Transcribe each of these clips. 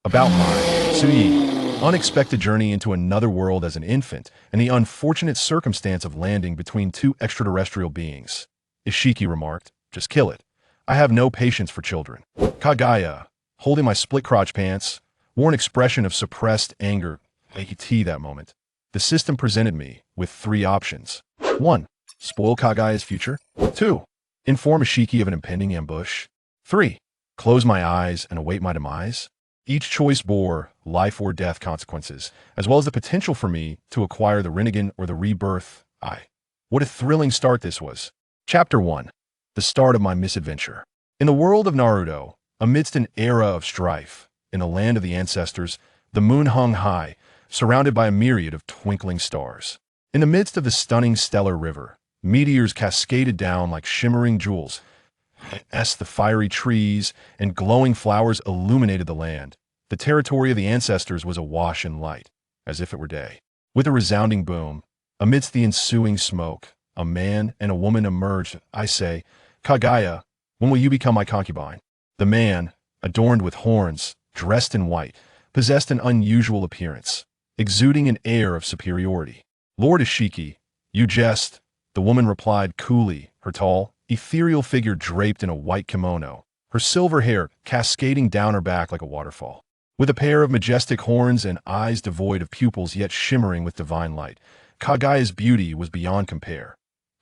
About my unexpected journey into another world as an infant and the unfortunate circumstance of landing between two extraterrestrial beings. Isshiki remarked, "Just kill it. I have no patience for children." Kaguya, holding my split crotch pants, wore an expression of suppressed anger. That moment. The system presented me with three options. 1. Spoil Kaguya's future. 2. Inform Isshiki of an impending ambush. 3. Close my eyes and await my demise. Each choice bore life or death consequences, as well as the potential for me to acquire the Rinnegan or the rebirth. What a thrilling start this was. Chapter 1. The start of my misadventure. In the world of Naruto, amidst an era of strife, in the land of the ancestors, the moon hung high, surrounded by a myriad of twinkling stars. In the midst of the stunning stellar river, meteors cascaded down like shimmering jewels, as the fiery trees and glowing flowers illuminated the land. The territory of the ancestors was awash in light, as if it were day. With a resounding boom, amidst the ensuing smoke, a man and a woman emerged. I say, "Kaguya, when will you become my concubine?" The man, adorned with horns, dressed in white, possessed an unusual appearance, exuding an air of superiority. "Lord Isshiki, you jest," the woman replied coolly, her tall, ethereal figure draped in a white kimono, her silver hair cascading down her back like a waterfall. With a pair of majestic horns and eyes devoid of pupils yet shimmering with divine light, Kaguya's beauty was beyond compare.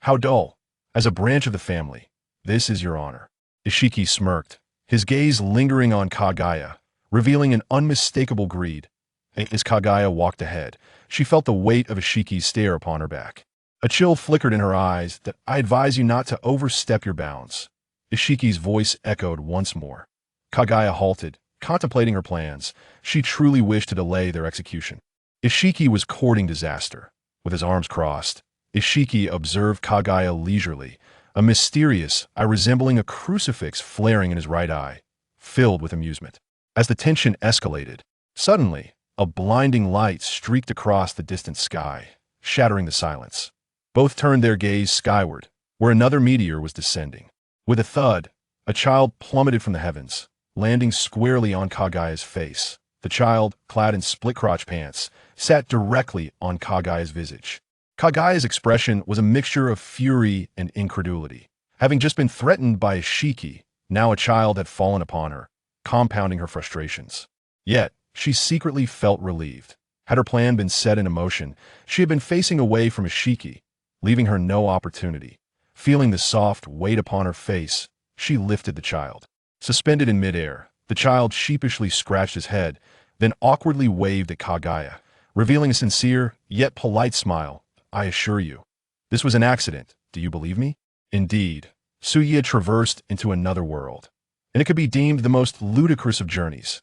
"How dull. As a branch of the family, this is your honor." Isshiki smirked, his gaze lingering on Kaguya, revealing an unmistakable greed. As Kaguya walked ahead, she felt the weight of Isshiki's stare upon her back. A chill flickered in her eyes. "That I advise you not to overstep your bounds." Ishiki's voice echoed once more. Kaguya halted, contemplating her plans. She truly wished to delay their execution. Isshiki was courting disaster. With his arms crossed, Isshiki observed Kaguya leisurely, a mysterious eye resembling a crucifix flaring in his right eye, filled with amusement. As the tension escalated, suddenly, a blinding light streaked across the distant sky, shattering the silence. Both turned their gaze skyward, where another meteor was descending. With a thud, a child plummeted from the heavens, landing squarely on Kaguya's face. The child, clad in split-crotch pants, sat directly on Kaguya's visage. Kaguya's expression was a mixture of fury and incredulity. Having just been threatened by Isshiki, now a child had fallen upon her, compounding her frustrations. Yet, she secretly felt relieved. Had her plan been set in motion, she had been facing away from Isshiki, leaving her no opportunity. Feeling the soft weight upon her face, she lifted the child. Suspended in midair, the child sheepishly scratched his head, then awkwardly waved at Kaguya, revealing a sincere, yet polite smile. "I assure you, this was an accident. Do you believe me?" Indeed, Suyi had traversed into another world, and it could be deemed the most ludicrous of journeys.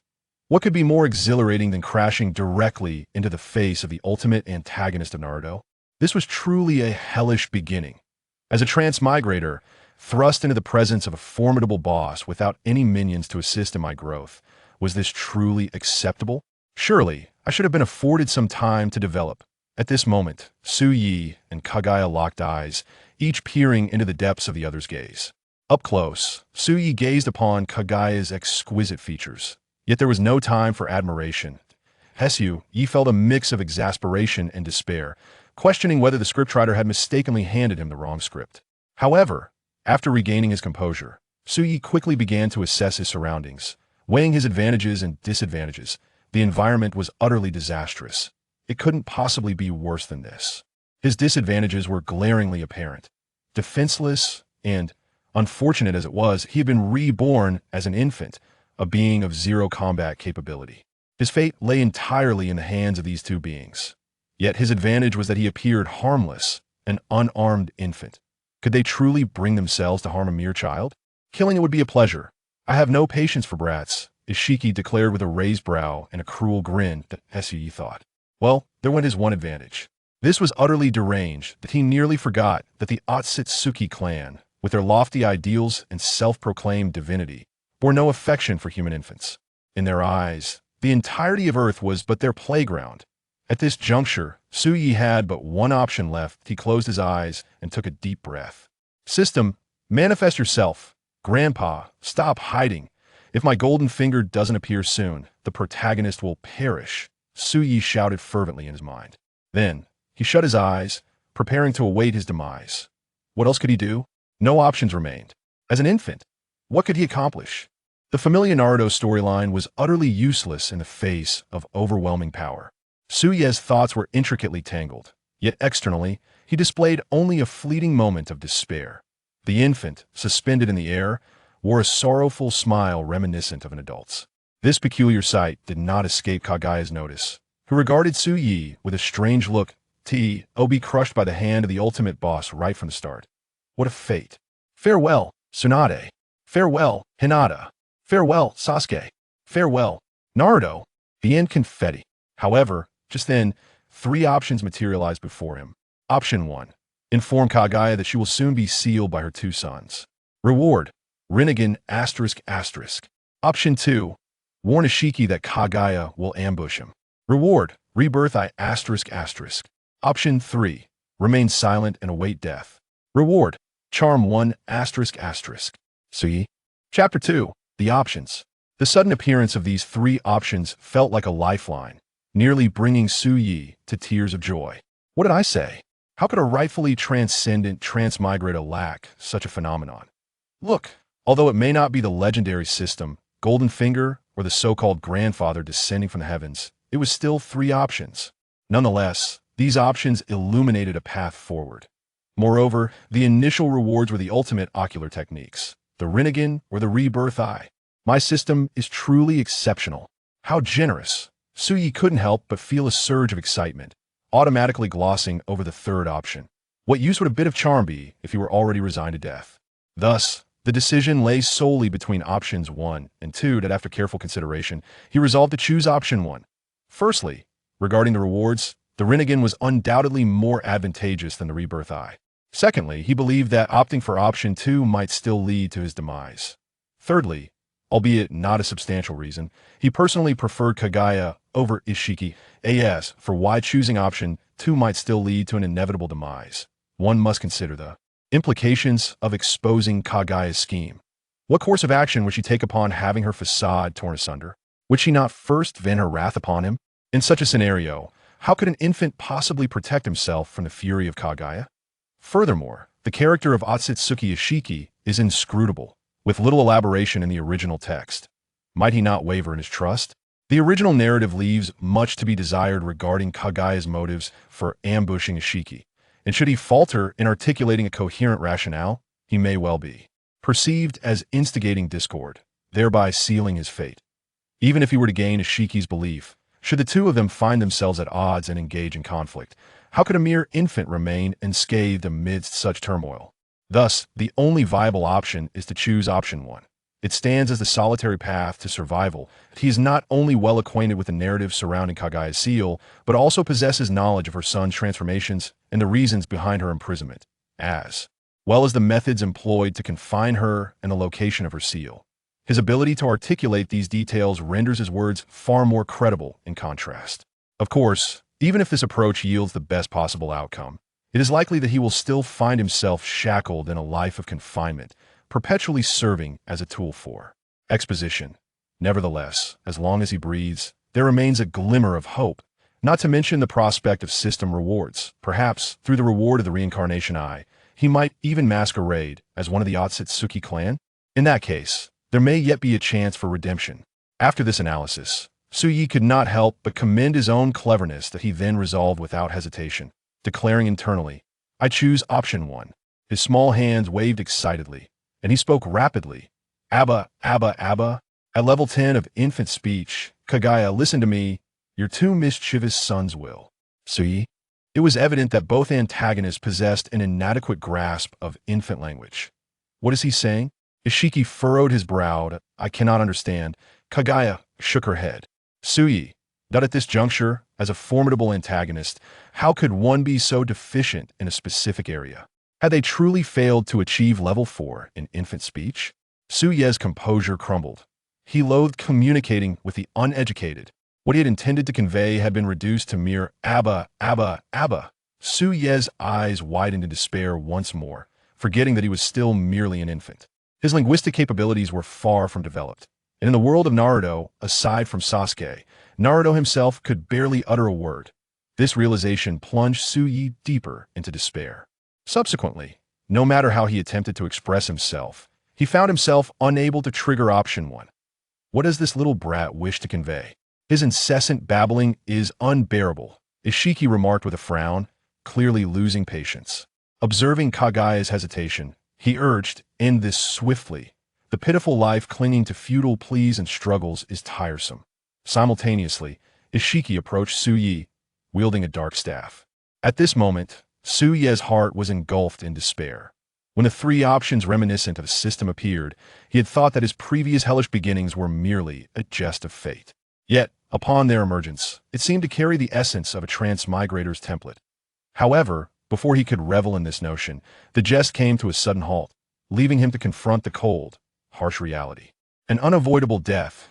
What could be more exhilarating than crashing directly into the face of the ultimate antagonist of Naruto? This was truly a hellish beginning. As a transmigrator, thrust into the presence of a formidable boss without any minions to assist in my growth, was this truly acceptable? Surely, I should have been afforded some time to develop. At this moment, Suyi and Kaguya locked eyes, each peering into the depths of the other's gaze. Up close, Suyi gazed upon Kaguya's exquisite features. Yet there was no time for admiration. He felt a mix of exasperation and despair, questioning whether the scriptwriter had mistakenly handed him the wrong script. However, after regaining his composure, Suyi quickly began to assess his surroundings, weighing his advantages and disadvantages. The environment was utterly disastrous. It couldn't possibly be worse than this. His disadvantages were glaringly apparent. Defenseless and, unfortunate as it was, he had been reborn as an infant, a being of zero combat capability. His fate lay entirely in the hands of these two beings. Yet his advantage was that he appeared harmless, an unarmed infant. Could they truly bring themselves to harm a mere child? Killing it would be a pleasure. "I have no patience for brats," Isshiki declared with a raised brow and a cruel grin. Suyi thought. Well, there went his one advantage. This was utterly deranged that he nearly forgot that the Otsutsuki clan, with their lofty ideals and self-proclaimed divinity, bore no affection for human infants. In their eyes, the entirety of Earth was but their playground. At this juncture, Suyi had but one option left. He closed his eyes and took a deep breath. "System, manifest yourself. Grandpa, stop hiding." If my golden finger doesn't appear soon, the protagonist will perish, Suyi shouted fervently in his mind. Then, he shut his eyes, preparing to await his demise. What else could he do? No options remained. As an infant, what could he accomplish? The familiar Naruto storyline was utterly useless in the face of overwhelming power. Suye's thoughts were intricately tangled, yet externally, he displayed only a fleeting moment of despair. The infant, suspended in the air, wore a sorrowful smile reminiscent of an adult's. This peculiar sight did not escape Kaguya's notice, who regarded Suyi with a strange look, be crushed by the hand of the ultimate boss right from the start. What a fate. Farewell, Tsunade. Farewell, Hinata. Farewell, Sasuke. Farewell, Naruto. The end confetti. However, just then, 3 options materialized before him. Option 1. Inform Kaguya that she will soon be sealed by her 2 sons. Reward. Rinnegan ***. Option 2. Warn Isshiki that Kaguya will ambush him. Reward. Rebirth I ***. Option 3. Remain silent and await death. Reward. Charm 1 ***. See? Chapter 2. The options. The sudden appearance of these 3 options felt like a lifeline, nearly bringing Suyi to tears of joy. What did I say? How could a rightfully transcendent transmigrator lack such a phenomenon? Look, although it may not be the legendary system, Golden Finger, or the so-called grandfather descending from the heavens, it was still 3 options. Nonetheless, these options illuminated a path forward. Moreover, the initial rewards were the ultimate ocular techniques, the Rinnegan or the Rebirth Eye. My system is truly exceptional. How generous! Suyi couldn't help but feel a surge of excitement, automatically glossing over the 3rd option. What use would a bit of charm be if he were already resigned to death? Thus, the decision lay solely between options 1 and 2 that after careful consideration, he resolved to choose option 1. Firstly, regarding the rewards, the Rinnegan was undoubtedly more advantageous than the Rebirth Eye. Secondly, he believed that opting for option 2 might still lead to his demise. Thirdly, albeit not a substantial reason, he personally preferred Kaguya over Isshiki as for why choosing option 2 might still lead to an inevitable demise. One must consider the implications of exposing Kaguya's scheme. What course of action would she take upon having her facade torn asunder? Would she not first vent her wrath upon him? In such a scenario, how could an infant possibly protect himself from the fury of Kaguya? Furthermore, the character of Otsutsuki Isshiki is inscrutable, with little elaboration in the original text. Might he not waver in his trust? The original narrative leaves much to be desired regarding Kaguya's motives for ambushing Isshiki, and should he falter in articulating a coherent rationale, he may well be perceived as instigating discord, thereby sealing his fate. Even if he were to gain Ishiki's belief, should the 2 of them find themselves at odds and engage in conflict, how could a mere infant remain unscathed amidst such turmoil? Thus, the only viable option is to choose option 1. It stands as the solitary path to survival. He is not only well acquainted with the narrative surrounding Kaguya's seal, but also possesses knowledge of her son's transformations and the reasons behind her imprisonment, as well as the methods employed to confine her and the location of her seal. His ability to articulate these details renders his words far more credible in contrast. Of course, even if this approach yields the best possible outcome, it is likely that he will still find himself shackled in a life of confinement, perpetually serving as a tool for exposition. Nevertheless, as long as he breathes, there remains a glimmer of hope, not to mention the prospect of system rewards. Perhaps, through the reward of the Reincarnation Eye, he might even masquerade as one of the Otsutsuki clan. In that case, there may yet be a chance for redemption. After this analysis, Suyi could not help but commend his own cleverness that he then resolved without hesitation, declaring internally, "I choose option 1. His small hands waved excitedly, and he spoke rapidly. Abba, Abba, Abba. At level 10 of infant speech, Kaguya, listen to me. Your 2 mischievous sons will. Suyi? It was evident that both antagonists possessed an inadequate grasp of infant language. What is he saying? Isshiki furrowed his brow. I cannot understand. Kaguya shook her head. Suyi, that at this juncture, as a formidable antagonist, how could one be so deficient in a specific area? Had they truly failed to achieve level 4 in infant speech? Suye's composure crumbled. He loathed communicating with the uneducated. What he had intended to convey had been reduced to mere Abba, Abba, Abba. Suye's eyes widened in despair once more, forgetting that he was still merely an infant. His linguistic capabilities were far from developed. And in the world of Naruto, aside from Sasuke, Naruto himself could barely utter a word. This realization plunged Tsuyi deeper into despair. Subsequently, no matter how he attempted to express himself, he found himself unable to trigger option 1. What does this little brat wish to convey? His incessant babbling is unbearable, Isshiki remarked with a frown, clearly losing patience. Observing Kaguya's hesitation, he urged, end this swiftly. The pitiful life clinging to futile pleas and struggles is tiresome. Simultaneously, Isshiki approached Tsuyi, wielding a dark staff. At this moment, Tsuyi's heart was engulfed in despair. When the 3 options reminiscent of the system appeared, he had thought that his previous hellish beginnings were merely a jest of fate. Yet, upon their emergence, it seemed to carry the essence of a transmigrator's template. However, before he could revel in this notion, the jest came to a sudden halt, leaving him to confront the cold, harsh reality. An unavoidable death.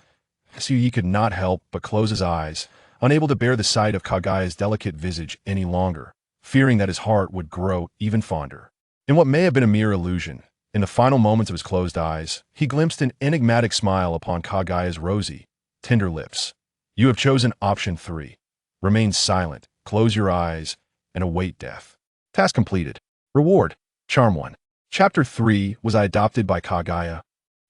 Tsuyi could not help but close his eyes, unable to bear the sight of Kaguya's delicate visage any longer, fearing that his heart would grow even fonder. In what may have been a mere illusion, in the final moments of his closed eyes, he glimpsed an enigmatic smile upon Kaguya's rosy, tender lips. You have chosen option 3. Remain silent, close your eyes, and await death. Task completed. Reward. Charm 1. Chapter 3 was adopted by Kaguya.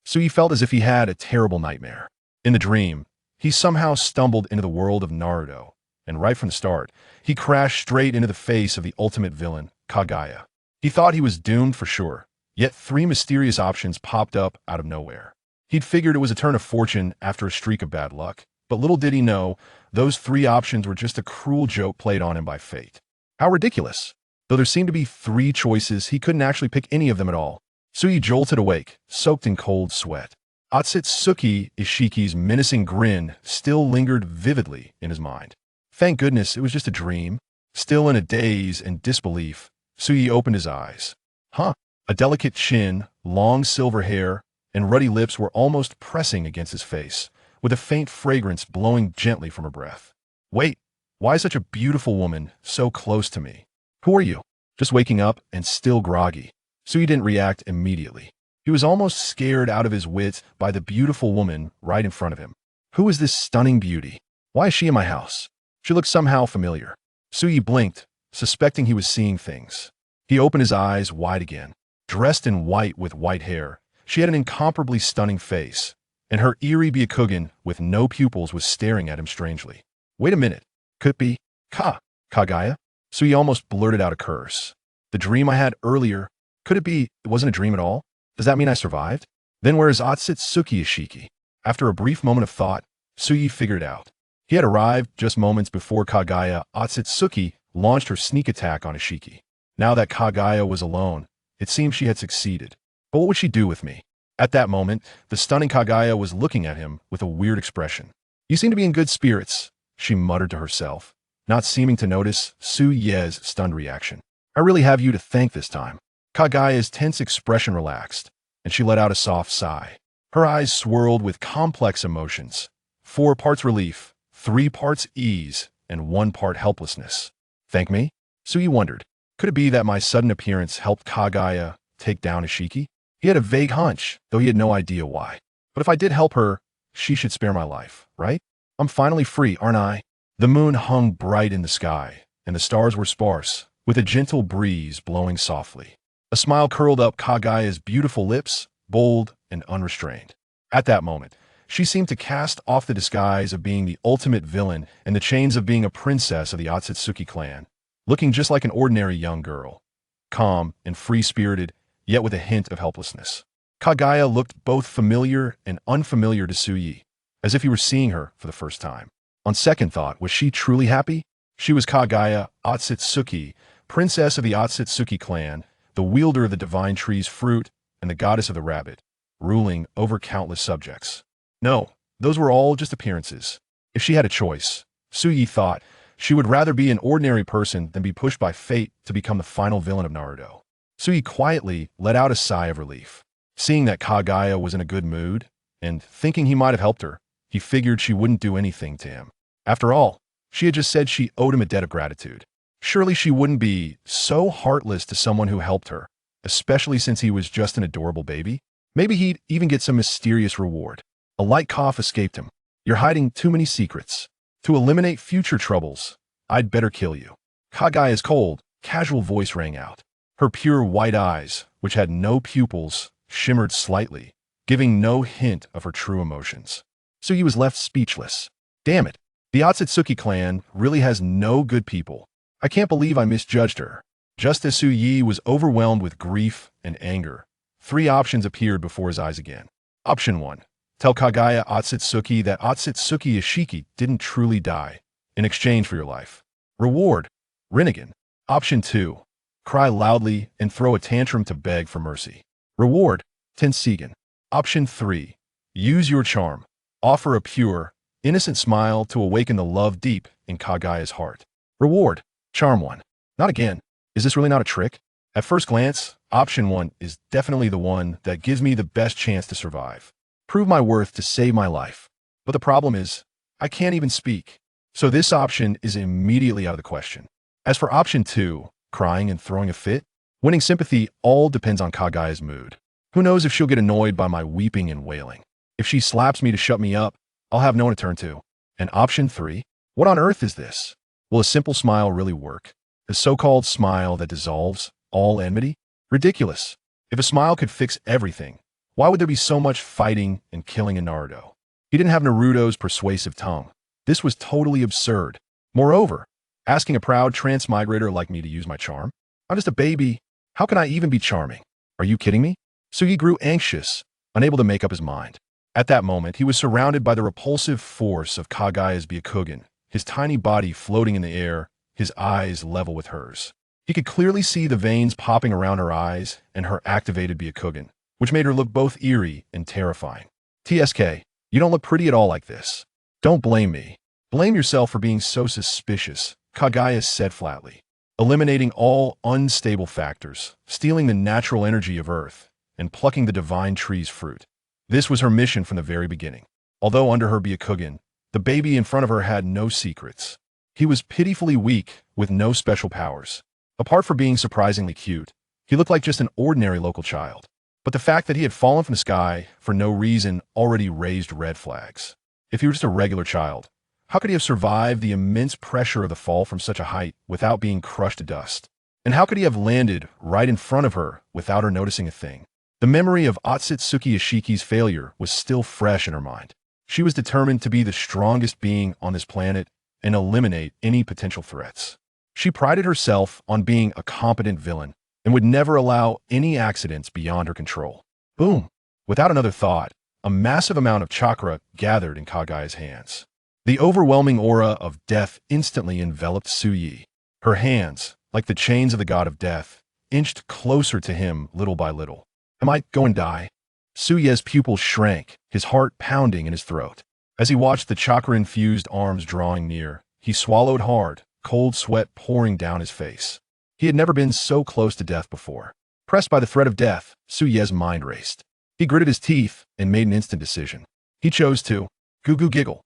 Tsuyi felt as if he had a terrible nightmare. In the dream, he somehow stumbled into the world of Naruto, and right from the start, he crashed straight into the face of the ultimate villain, Kaguya. He thought he was doomed for sure, yet 3 mysterious options popped up out of nowhere. He'd figured it was a turn of fortune after a streak of bad luck, but little did he know, those 3 options were just a cruel joke played on him by fate. How ridiculous! Though there seemed to be 3 choices, he couldn't actually pick any of them at all. Tsuyi jolted awake, soaked in cold sweat. Otsutsuki Isshiki's menacing grin still lingered vividly in his mind. Thank goodness it was just a dream. Still in a daze and disbelief, Tsuyi opened his eyes. A delicate chin, long silver hair, and ruddy lips were almost pressing against his face, with a faint fragrance blowing gently from her breath. Wait, why is such a beautiful woman so close to me? Who are you? Just waking up and still groggy. Tsuyi didn't react immediately. He was almost scared out of his wits by the beautiful woman right in front of him. Who is this stunning beauty? Why is she in my house? She looked somehow familiar. Tsuyi blinked, suspecting he was seeing things. He opened his eyes wide again. Dressed in white with white hair, she had an incomparably stunning face, and her eerie Byakugan with no pupils was staring at him strangely. Wait a minute. Could it be Kaguya? Tsuyi almost blurted out a curse. The dream I had earlier, could it be it wasn't a dream at all? Does that mean I survived? Then where is Otsutsuki Isshiki? After a brief moment of thought, Tsuyi figured it out. He had arrived just moments before Kaguya. Otsutsuki launched her sneak attack on Isshiki. Now that Kaguya was alone, it seemed she had succeeded. But what would she do with me? At that moment, the stunning Kaguya was looking at him with a weird expression. You seem to be in good spirits, she muttered to herself, not seeming to notice Tsuyi's stunned reaction. I really have you to thank this time. Kaguya's tense expression relaxed, and she let out a soft sigh. Her eyes swirled with complex emotions. 4 parts relief, 3 parts ease, and 1 part helplessness. Thank me? Tsuyi wondered. Could it be that my sudden appearance helped Kaguya take down Isshiki? He had a vague hunch, though he had no idea why. But if I did help her, she should spare my life, right? I'm finally free, aren't I? The moon hung bright in the sky, and the stars were sparse, with a gentle breeze blowing softly. A smile curled up Kaguya's beautiful lips, bold and unrestrained. At that moment, she seemed to cast off the disguise of being the ultimate villain and the chains of being a princess of the Otsutsuki clan, looking just like an ordinary young girl, calm and free-spirited, yet with a hint of helplessness. Kaguya looked both familiar and unfamiliar to Tsuyi, as if he were seeing her for the first time. On second thought, was she truly happy? She was Kaguya Otsutsuki, princess of the Otsutsuki clan, the wielder of the divine tree's fruit, and the goddess of the rabbit, ruling over countless subjects. No, those were all just appearances. If she had a choice, Tsuyi thought, she would rather be an ordinary person than be pushed by fate to become the final villain of Naruto. Tsuyi quietly let out a sigh of relief. Seeing that Kaguya was in a good mood, and thinking he might have helped her, he figured she wouldn't do anything to him. After all, she had just said she owed him a debt of gratitude. Surely she wouldn't be so heartless to someone who helped her, especially since he was just an adorable baby. Maybe he'd even get some mysterious reward. A light cough escaped him. You're hiding too many secrets. To eliminate future troubles, I'd better kill you. Kaguya's cold, casual voice rang out. Her pure white eyes, which had no pupils, shimmered slightly, giving no hint of her true emotions. Suyi was left speechless. Damn it. The Otsutsuki clan really has no good people. I can't believe I misjudged her. Just as Suyi was overwhelmed with grief and anger, 3 options appeared before his eyes again. Option 1. Tell Kaguya Otsutsuki that Otsutsuki Isshiki didn't truly die in exchange for your life. Reward: Rinnegan. Option 2. Cry loudly and throw a tantrum to beg for mercy. Reward: Tenseigan. Option 3. Use your charm. Offer a pure, innocent smile to awaken the love deep in Kaguya's heart. Reward: Charm 1. Not again. Is this really not a trick? At first glance, option 1 is definitely the one that gives me the best chance to survive. Prove my worth to save my life. But the problem is, I can't even speak. So this option is immediately out of the question. As for option 2, crying and throwing a fit, winning sympathy all depends on Kaguya's mood. Who knows if she'll get annoyed by my weeping and wailing. If she slaps me to shut me up, I'll have no one to turn to. And option 3? What on earth is this? Will a simple smile really work? A so-called smile that dissolves all enmity? Ridiculous. If a smile could fix everything, why would there be so much fighting and killing in Naruto? He didn't have Naruto's persuasive tongue. This was totally absurd. Moreover, asking a proud transmigrator like me to use my charm? I'm just a baby. How can I even be charming? Are you kidding me? Sugi grew anxious, unable to make up his mind. At that moment, he was surrounded by the repulsive force of Kaguya's Byakugan, his tiny body floating in the air, his eyes level with hers. He could clearly see the veins popping around her eyes and her activated Byakugan, which made her look both eerie and terrifying. TSK, you don't look pretty at all like this. Don't blame me. Blame yourself for being so suspicious, Kaguya said flatly. Eliminating all unstable factors, stealing the natural energy of Earth, and plucking the divine tree's fruit. This was her mission from the very beginning. Although under her Byakugan, the baby in front of her had no secrets. He was pitifully weak, with no special powers. Apart from being surprisingly cute, he looked like just an ordinary local child. But the fact that he had fallen from the sky for no reason already raised red flags. If he were just a regular child, how could he have survived the immense pressure of the fall from such a height without being crushed to dust? And how could he have landed right in front of her without her noticing a thing? The memory of Otsutsuki Ishiki's failure was still fresh in her mind. She was determined to be the strongest being on this planet and eliminate any potential threats. She prided herself on being a competent villain and would never allow any accidents beyond her control. Boom! Without another thought, a massive amount of chakra gathered in Kaguya's hands. The overwhelming aura of death instantly enveloped Suyi. Her hands, like the chains of the god of death, inched closer to him little by little. Am I going to die? Suye's pupils shrank, his heart pounding in his throat. As he watched the chakra-infused arms drawing near, he swallowed hard, cold sweat pouring down his face. He had never been so close to death before. Pressed by the threat of death, Suye's mind raced. He gritted his teeth and made an instant decision. He chose to goo-goo giggle.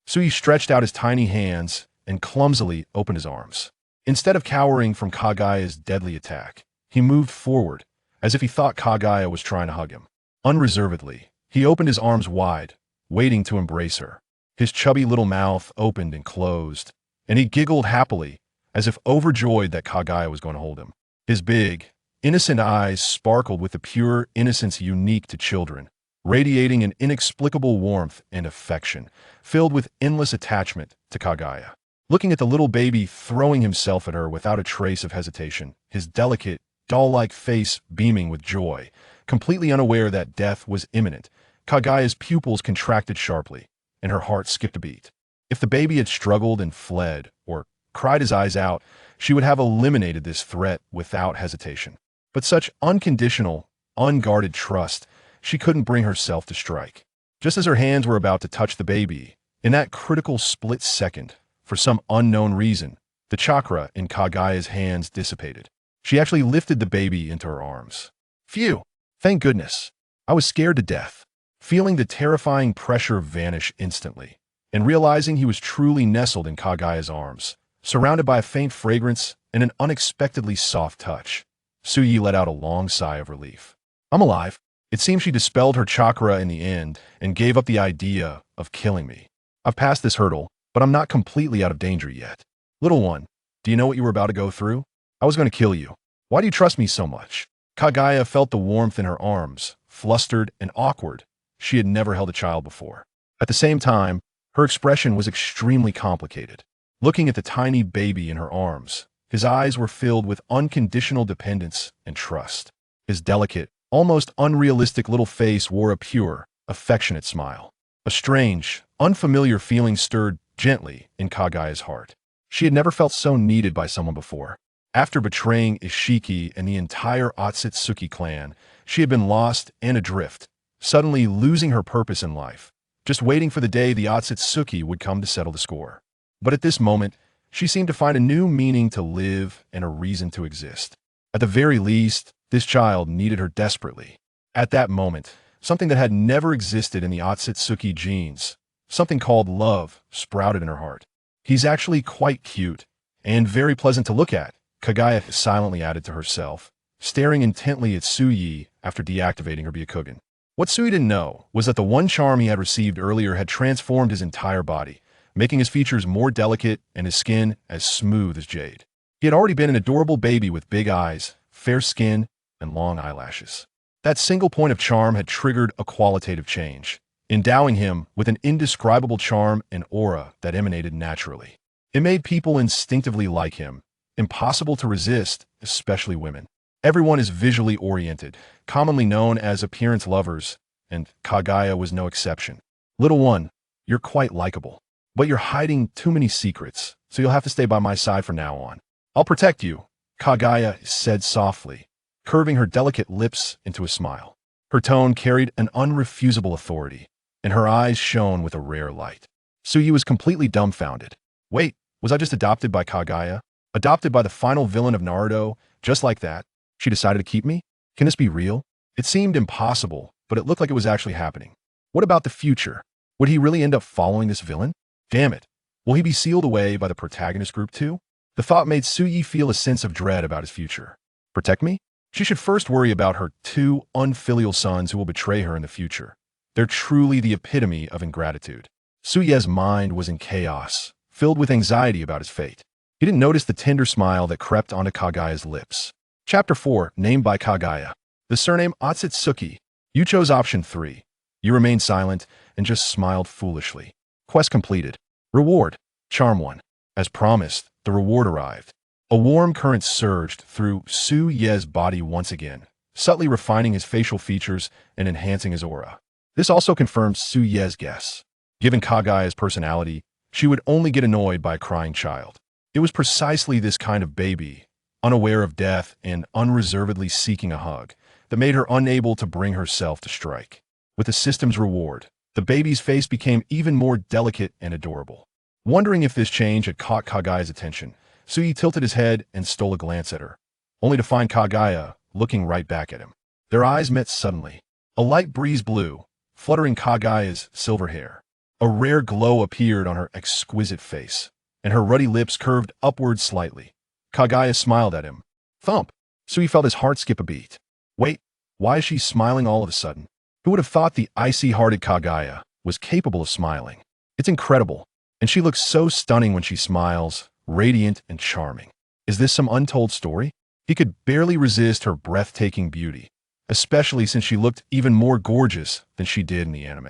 Suyi stretched out his tiny hands and clumsily opened his arms. Instead of cowering from Kaguya's deadly attack, he moved forward, as if he thought Kaguya was trying to hug him. Unreservedly, he opened his arms wide, waiting to embrace her. His chubby little mouth opened and closed, and he giggled happily, as if overjoyed that Kaguya was going to hold him. His big, innocent eyes sparkled with the pure innocence unique to children, radiating an inexplicable warmth and affection, filled with endless attachment to Kaguya. Looking at the little baby throwing himself at her without a trace of hesitation, his delicate, doll-like face beaming with joy, completely unaware that death was imminent, Kaguya's pupils contracted sharply, and her heart skipped a beat. If the baby had struggled and fled, or cried his eyes out, she would have eliminated this threat without hesitation. But such unconditional, unguarded trust, she couldn't bring herself to strike. Just as her hands were about to touch the baby, in that critical split second, for some unknown reason, the chakra in Kaguya's hands dissipated. She actually lifted the baby into her arms. Phew! Thank goodness. I was scared to death. Feeling the terrifying pressure vanish instantly, and realizing he was truly nestled in Kaguya's arms, surrounded by a faint fragrance and an unexpectedly soft touch, Suyi let out a long sigh of relief. I'm alive. It seems she dispelled her chakra in the end and gave up the idea of killing me. I've passed this hurdle, but I'm not completely out of danger yet. Little one, do you know what you were about to go through? I was going to kill you. Why do you trust me so much? Kaguya felt the warmth in her arms, flustered and awkward. She had never held a child before. At the same time, her expression was extremely complicated. Looking at the tiny baby in her arms, his eyes were filled with unconditional dependence and trust. His delicate, almost unrealistic little face wore a pure, affectionate smile. A strange, unfamiliar feeling stirred gently in Kaguya's heart. She had never felt so needed by someone before. After betraying Isshiki and the entire Otsutsuki clan, she had been lost and adrift, suddenly losing her purpose in life, just waiting for the day the Otsutsuki would come to settle the score. But at this moment, she seemed to find a new meaning to live and a reason to exist. At the very least, this child needed her desperately. At that moment, something that had never existed in the Otsutsuki genes, something called love, sprouted in her heart. He's actually quite cute and very pleasant to look at, Kaguya silently added to herself, staring intently at Tsuyi after deactivating her Byakugan. What Tsuyi didn't know was that the one charm he had received earlier had transformed his entire body, making his features more delicate and his skin as smooth as jade. He had already been an adorable baby with big eyes, fair skin, and long eyelashes. That single point of charm had triggered a qualitative change, endowing him with an indescribable charm and aura that emanated naturally. It made people instinctively like him, impossible to resist, especially women. Everyone is visually oriented, commonly known as appearance lovers, and Kaguya was no exception. Little one, you're quite likable, but you're hiding too many secrets, so you'll have to stay by my side from now on. I'll protect you, Kaguya said softly, curving her delicate lips into a smile. Her tone carried an unrefusable authority, and her eyes shone with a rare light. Tsuyi was completely dumbfounded. Wait, was I just adopted by Kaguya? Adopted by the final villain of Naruto, just like that? She decided to keep me? Can this be real? It seemed impossible, but it looked like it was actually happening. What about the future? Would he really end up following this villain? Damn it. Will he be sealed away by the protagonist group too? The thought made Tsuyi feel a sense of dread about his future. Protect me? She should first worry about her two unfilial sons who will betray her in the future. They're truly the epitome of ingratitude. Tsuyi's mind was in chaos, filled with anxiety about his fate. He didn't notice the tender smile that crept onto Kaguya's lips. Chapter 4, named by Kaguya. The surname Otsutsuki. You chose option 3. You remained silent and just smiled foolishly. Quest completed. Reward. Charm 1. As promised, the reward arrived. A warm current surged through Tsuyi's body once again, subtly refining his facial features and enhancing his aura. This also confirmed Tsuyi's guess. Given Kaguya's personality, she would only get annoyed by a crying child. It was precisely this kind of baby, unaware of death and unreservedly seeking a hug, that made her unable to bring herself to strike. With the system's reward, the baby's face became even more delicate and adorable. Wondering if this change had caught Kaguya's attention, Tsuyi tilted his head and stole a glance at her, only to find Kaguya looking right back at him. Their eyes met suddenly. A light breeze blew, fluttering Kaguya's silver hair. A rare glow appeared on her exquisite face, and her ruddy lips curved upward slightly. Kaguya smiled at him. Thump! Tsuyi felt his heart skip a beat. Wait, why is she smiling all of a sudden? Who would have thought the icy-hearted Kaguya was capable of smiling? It's incredible, and she looks so stunning when she smiles, radiant and charming. Is this some untold story? He could barely resist her breathtaking beauty, especially since she looked even more gorgeous than she did in the anime.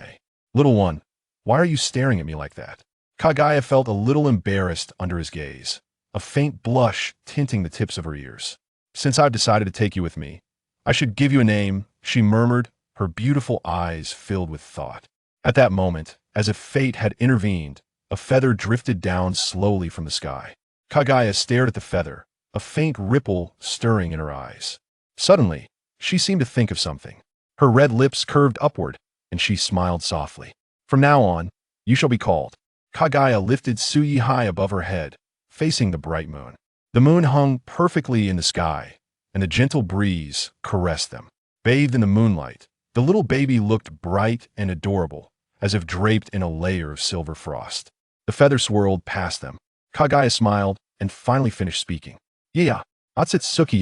Little one, why are you staring at me like that? Kaguya felt a little embarrassed under his gaze, a faint blush tinting the tips of her ears. Since I've decided to take you with me, I should give you a name, she murmured, her beautiful eyes filled with thought. At that moment, as if fate had intervened, a feather drifted down slowly from the sky. Kaguya stared at the feather, a faint ripple stirring in her eyes. Suddenly, she seemed to think of something. Her red lips curved upward, and she smiled softly. From now on, you shall be called. Kaguya lifted Tsuyi high above her head, facing the bright moon. The moon hung perfectly in the sky, and a gentle breeze caressed them. Bathed in the moonlight, the little baby looked bright and adorable, as if draped in a layer of silver frost. The feather swirled past them. Kaguya smiled and finally finished speaking. Yeah, Otsutsuki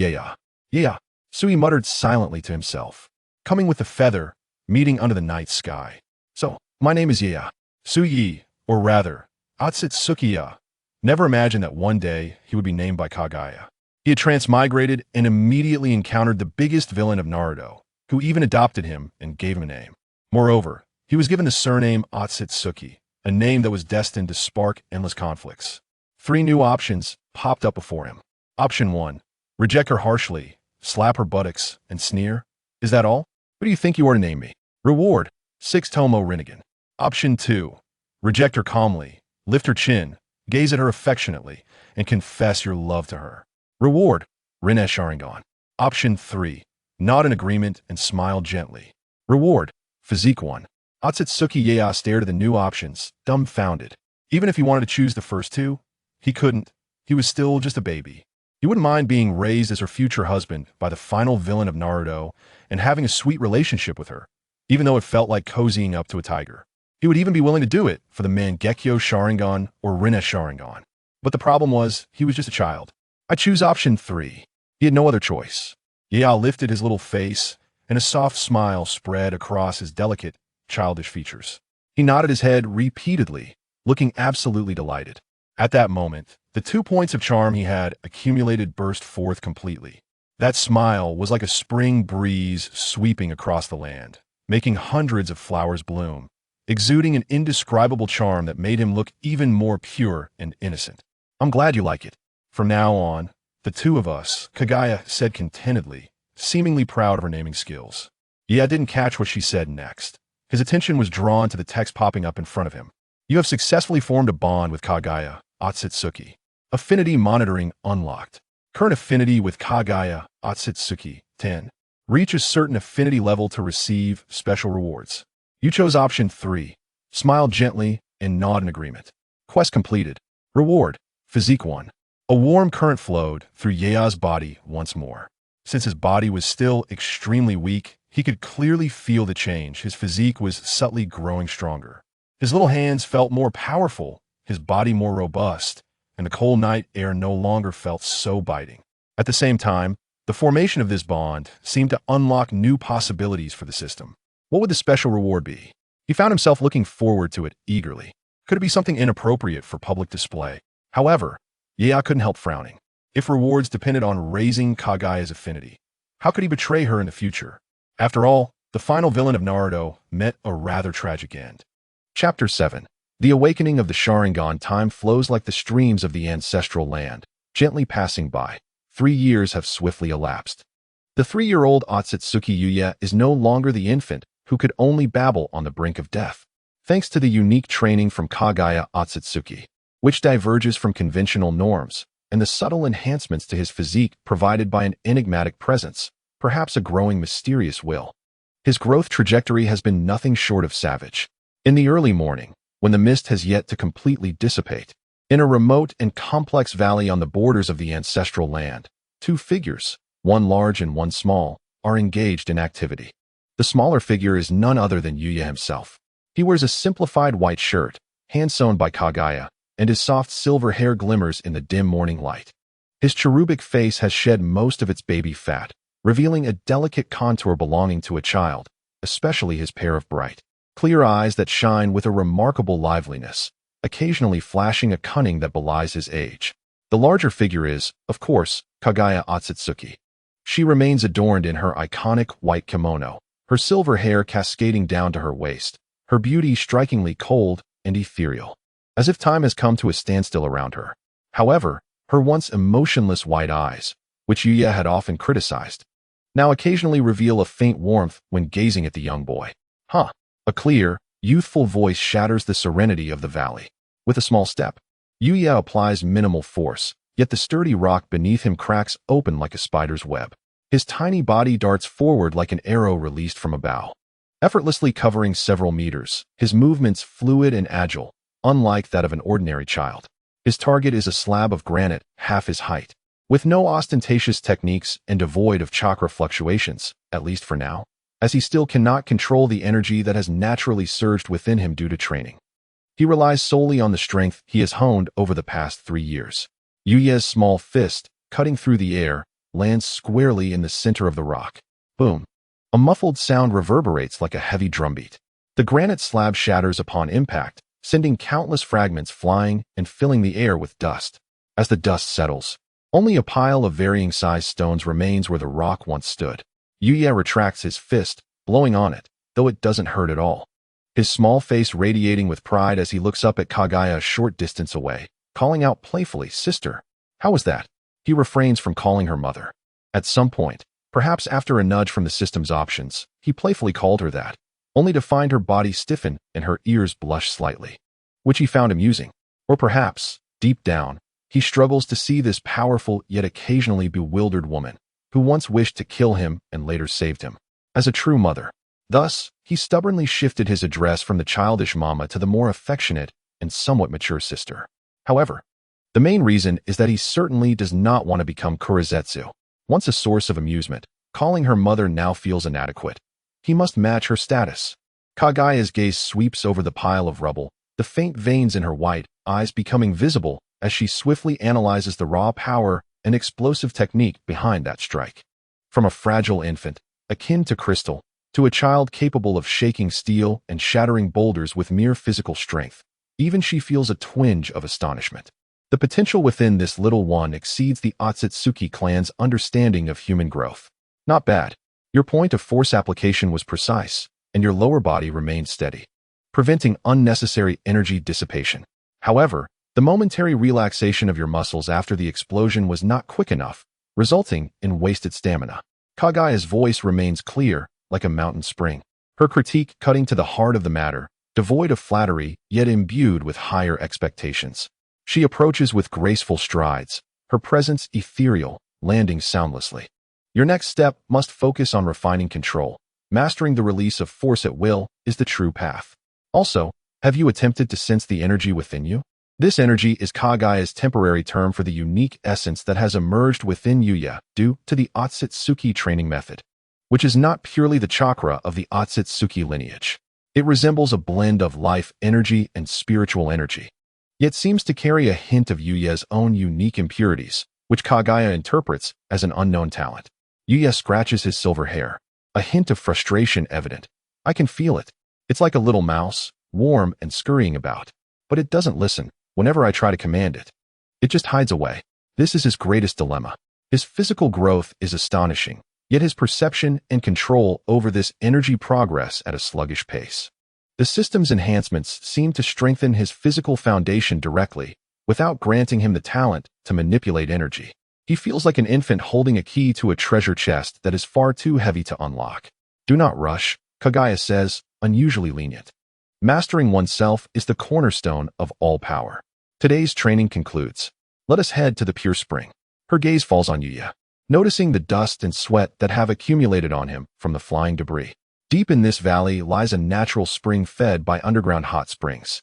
yeah. Tsuyi muttered silently to himself. coming with the feather, meeting under the night sky. So, my name is Iya. Suyi, or rather, Otsutsuki. Never imagined that one day he would be named by Kaguya. He had transmigrated and immediately encountered the biggest villain of Naruto, who even adopted him and gave him a name. Moreover, he was given the surname Otsutsuki, a name that was destined to spark endless conflicts. 3 new options popped up before him. Option 1. Reject her harshly, slap her buttocks, and sneer. Is that all? What do you think you are to name me? Reward. 6 Tomo Rinnegan. Option 2. Reject her calmly, lift her chin, gaze at her affectionately, and confess your love to her. Reward. Rinnegan. Option 3. Nod in agreement and smile gently. Reward. Physique 1. Otsutsuki stared at the new options, dumbfounded. Even if he wanted to choose the first 2, he couldn't. He was still just a baby. He wouldn't mind being raised as her future husband by the final villain of Naruto and having a sweet relationship with her, even though it felt like cozying up to a tiger. He would even be willing to do it for the Mangekyo Sharingan or Rinnegan. But the problem was, he was just a child. I choose option 3. He had no other choice. Yao lifted his little face, and a soft smile spread across his delicate, childish features. He nodded his head repeatedly, looking absolutely delighted. At that moment, the 2 points of charm he had accumulated burst forth completely. That smile was like a spring breeze sweeping across the land, making hundreds of flowers bloom, exuding an indescribable charm that made him look even more pure and innocent. I'm glad you like it. From now on, the 2 of us, Kaguya said contentedly, seemingly proud of her naming skills. Yeah, didn't catch what she said next. His attention was drawn to the text popping up in front of him. You have successfully formed a bond with Kaguya, Otsutsuki. Affinity monitoring unlocked. Current affinity with Kaguya, Otsutsuki, 10. Reach a certain affinity level to receive special rewards. You chose option 3. Smile gently and nod in agreement. Quest completed. Reward. Physique 1. A warm current flowed through Yaya's body once more. Since his body was still extremely weak, he could clearly feel the change. His physique was subtly growing stronger. His little hands felt more powerful, his body more robust, and the cold night air no longer felt so biting. At the same time, the formation of this bond seemed to unlock new possibilities for the system. What would the special reward be? He found himself looking forward to it eagerly. Could it be something inappropriate for public display? However, Yaya couldn't help frowning. If rewards depended on raising Kaguya's affinity, how could he betray her in the future? After all, the final villain of Naruto met a rather tragic end. Chapter 7. The awakening of the Sharingan. Time flows like the streams of the ancestral land, gently passing by. 3 years have swiftly elapsed. The 3-year-old Otsutsuki Yuya is no longer the infant who could only babble on the brink of death. Thanks to the unique training from Kaguya Otsutsuki, which diverges from conventional norms, and the subtle enhancements to his physique provided by an enigmatic presence, perhaps a growing mysterious will. His growth trajectory has been nothing short of savage. In the early morning, when the mist has yet to completely dissipate, in a remote and complex valley on the borders of the ancestral land, 2 figures, one large and one small, are engaged in activity. The smaller figure is none other than Yuya himself. He wears a simplified white shirt, hand-sewn by Kaguya, and his soft silver hair glimmers in the dim morning light. His cherubic face has shed most of its baby fat, revealing a delicate contour belonging to a child, especially his pair of bright, clear eyes that shine with a remarkable liveliness, occasionally flashing a cunning that belies his age. The larger figure is, of course, Kaguya Otsutsuki. She remains adorned in her iconic white kimono, her silver hair cascading down to her waist, her beauty strikingly cold and ethereal, as if time has come to a standstill around her. However, her once emotionless white eyes, which Yuya had often criticized, now occasionally reveal a faint warmth when gazing at the young boy. A clear, youthful voice shatters the serenity of the valley. With a small step, Yuya applies minimal force, yet the sturdy rock beneath him cracks open like a spider's web. His tiny body darts forward like an arrow released from a bow, effortlessly covering several meters, his movements fluid and agile, unlike that of an ordinary child. His target is a slab of granite, half his height. With no ostentatious techniques and devoid of chakra fluctuations, at least for now, as he still cannot control the energy that has naturally surged within him due to training. He relies solely on the strength he has honed over the past 3 years. Yuya's small fist, cutting through the air, lands squarely in the center of the rock. Boom. A muffled sound reverberates like a heavy drumbeat. The granite slab shatters upon impact, sending countless fragments flying and filling the air with dust. As the dust settles, only a pile of varying sized stones remains where the rock once stood. Yuya retracts his fist, blowing on it, though it doesn't hurt at all. His small face radiating with pride as he looks up at Kaguya a short distance away, calling out playfully, "Sister, how was that?" He refrains from calling her mother. At some point, perhaps after a nudge from the system's options, he playfully called her that, only to find her body stiffen and her ears blush slightly, which he found amusing. Or perhaps, deep down, he struggles to see this powerful yet occasionally bewildered woman, who once wished to kill him and later saved him, as a true mother. Thus, he stubbornly shifted his address from the childish mama to the more affectionate and somewhat mature sister. However, the main reason is that he certainly does not want to become Kurizetsu. Once a source of amusement, calling her mother now feels inadequate. He must match her status. Kaguya's gaze sweeps over the pile of rubble, the faint veins in her white eyes becoming visible as she swiftly analyzes the raw power and explosive technique behind that strike. From a fragile infant, akin to crystal, to a child capable of shaking steel and shattering boulders with mere physical strength, even she feels a twinge of astonishment. The potential within this little one exceeds the Otsutsuki clan's understanding of human growth. Not bad. Your point of force application was precise, and your lower body remained steady, preventing unnecessary energy dissipation. However, the momentary relaxation of your muscles after the explosion was not quick enough, resulting in wasted stamina. Kaguya's voice remains clear, like a mountain spring, her critique cutting to the heart of the matter, devoid of flattery, yet imbued with higher expectations. She approaches with graceful strides, her presence ethereal, landing soundlessly. Your next step must focus on refining control. Mastering the release of force at will is the true path. Also, have you attempted to sense the energy within you? This energy is Kaguya's temporary term for the unique essence that has emerged within Yuya due to the Otsutsuki training method, which is not purely the chakra of the Otsutsuki lineage. It resembles a blend of life energy and spiritual energy, yet seems to carry a hint of Yuya's own unique impurities, which Kaguya interprets as an unknown talent. Yuya scratches his silver hair, a hint of frustration evident. I can feel it. It's like a little mouse, warm and scurrying about. But it doesn't listen. Whenever I try to command it, it just hides away. This is his greatest dilemma. His physical growth is astonishing, yet his perception and control over this energy progress at a sluggish pace. The system's enhancements seem to strengthen his physical foundation directly, without granting him the talent to manipulate energy. He feels like an infant holding a key to a treasure chest that is far too heavy to unlock. Do not rush, Kaguya says, unusually lenient. Mastering oneself is the cornerstone of all power. Today's training concludes. Let us head to the pure spring. Her gaze falls on Yuya, noticing the dust and sweat that have accumulated on him from the flying debris. Deep in this valley lies a natural spring fed by underground hot springs.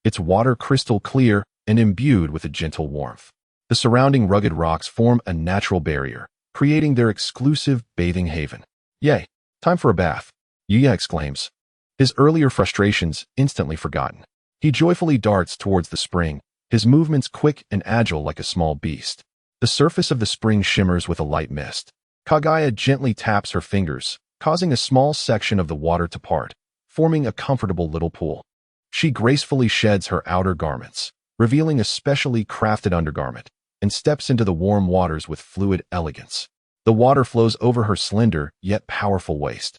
Its water crystal clear and imbued with a gentle warmth. The surrounding rugged rocks form a natural barrier, creating their exclusive bathing haven. Yay, time for a bath, Yuya exclaims, his earlier frustrations instantly forgotten. He joyfully darts towards the spring, his movements quick and agile like a small beast. The surface of the spring shimmers with a light mist. Kaguya gently taps her fingers, causing a small section of the water to part, forming a comfortable little pool. She gracefully sheds her outer garments, revealing a specially crafted undergarment, and steps into the warm waters with fluid elegance. The water flows over her slender yet powerful waist,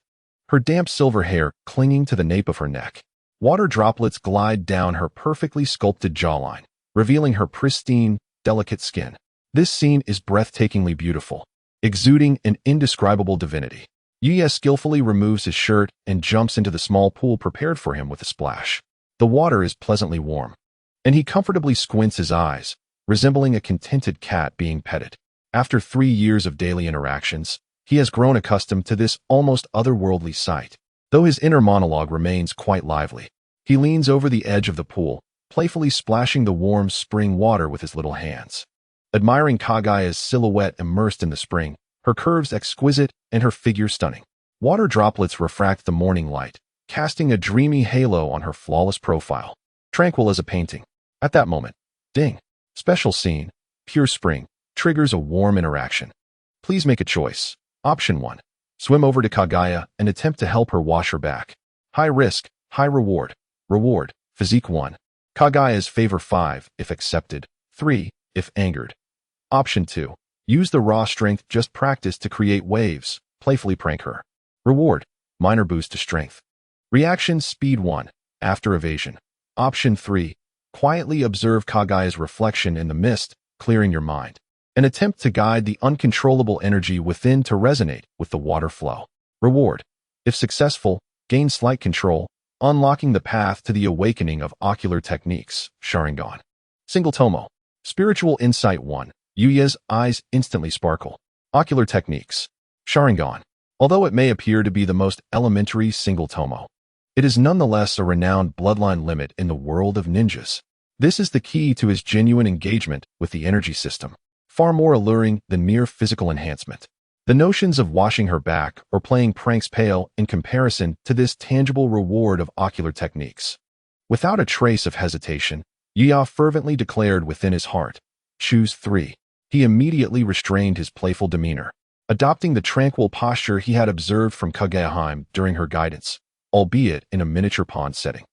her damp silver hair clinging to the nape of her neck. Water droplets glide down her perfectly sculpted jawline, revealing her pristine, delicate skin. This scene is breathtakingly beautiful, exuding an indescribable divinity. Yuya skillfully removes his shirt and jumps into the small pool prepared for him with a splash. The water is pleasantly warm, and he comfortably squints his eyes, resembling a contented cat being petted. After 3 years of daily interactions, he has grown accustomed to this almost otherworldly sight, though his inner monologue remains quite lively. He leans over the edge of the pool, playfully splashing the warm spring water with his little hands. Admiring Kaguya's silhouette immersed in the spring, her curves exquisite and her figure stunning. Water droplets refract the morning light, casting a dreamy halo on her flawless profile, tranquil as a painting. At that moment, ding, special scene, pure spring, triggers a warm interaction. Please make a choice. Option 1. Swim over to Kaguya and attempt to help her wash her back. High risk, high reward. Reward, Physique 1. Kaguya's favor 5, if accepted. 3, if angered. Option 2. Use the raw strength just practice to create waves. Playfully prank her. Reward, minor boost to strength. Reaction speed 1, after evasion. Option 3. Quietly observe Kaguya's reflection in the mist, clearing your mind. An attempt to guide the uncontrollable energy within to resonate with the water flow. Reward, if successful, gain slight control, unlocking the path to the awakening of ocular techniques. Sharingan. Single Tomo. Spiritual Insight 1. Yuya's eyes instantly sparkle. Ocular techniques. Sharingan. Although it may appear to be the most elementary single tomo, it is nonetheless a renowned bloodline limit in the world of ninjas. This is the key to his genuine engagement with the energy system, far more alluring than mere physical enhancement. The notions of washing her back or playing pranks pale in comparison to this tangible reward of ocular techniques. Without a trace of hesitation, Yuya fervently declared within his heart, "Choose 3. He immediately restrained his playful demeanor, adopting the tranquil posture he had observed from Kaguya during her guidance, albeit in a miniature pond setting.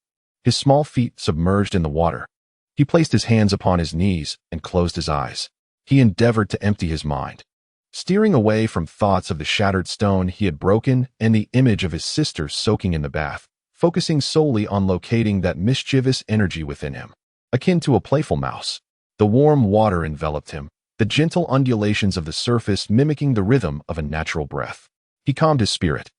His small feet submerged in the water. He placed his hands upon his knees and closed his eyes. He endeavored to empty his mind, steering away from thoughts of the shattered stone he had broken and the image of his sister soaking in the bath, focusing solely on locating that mischievous energy within him. Akin to a playful mouse, the warm water enveloped him, the gentle undulations of the surface mimicking the rhythm of a natural breath. He calmed his spirit,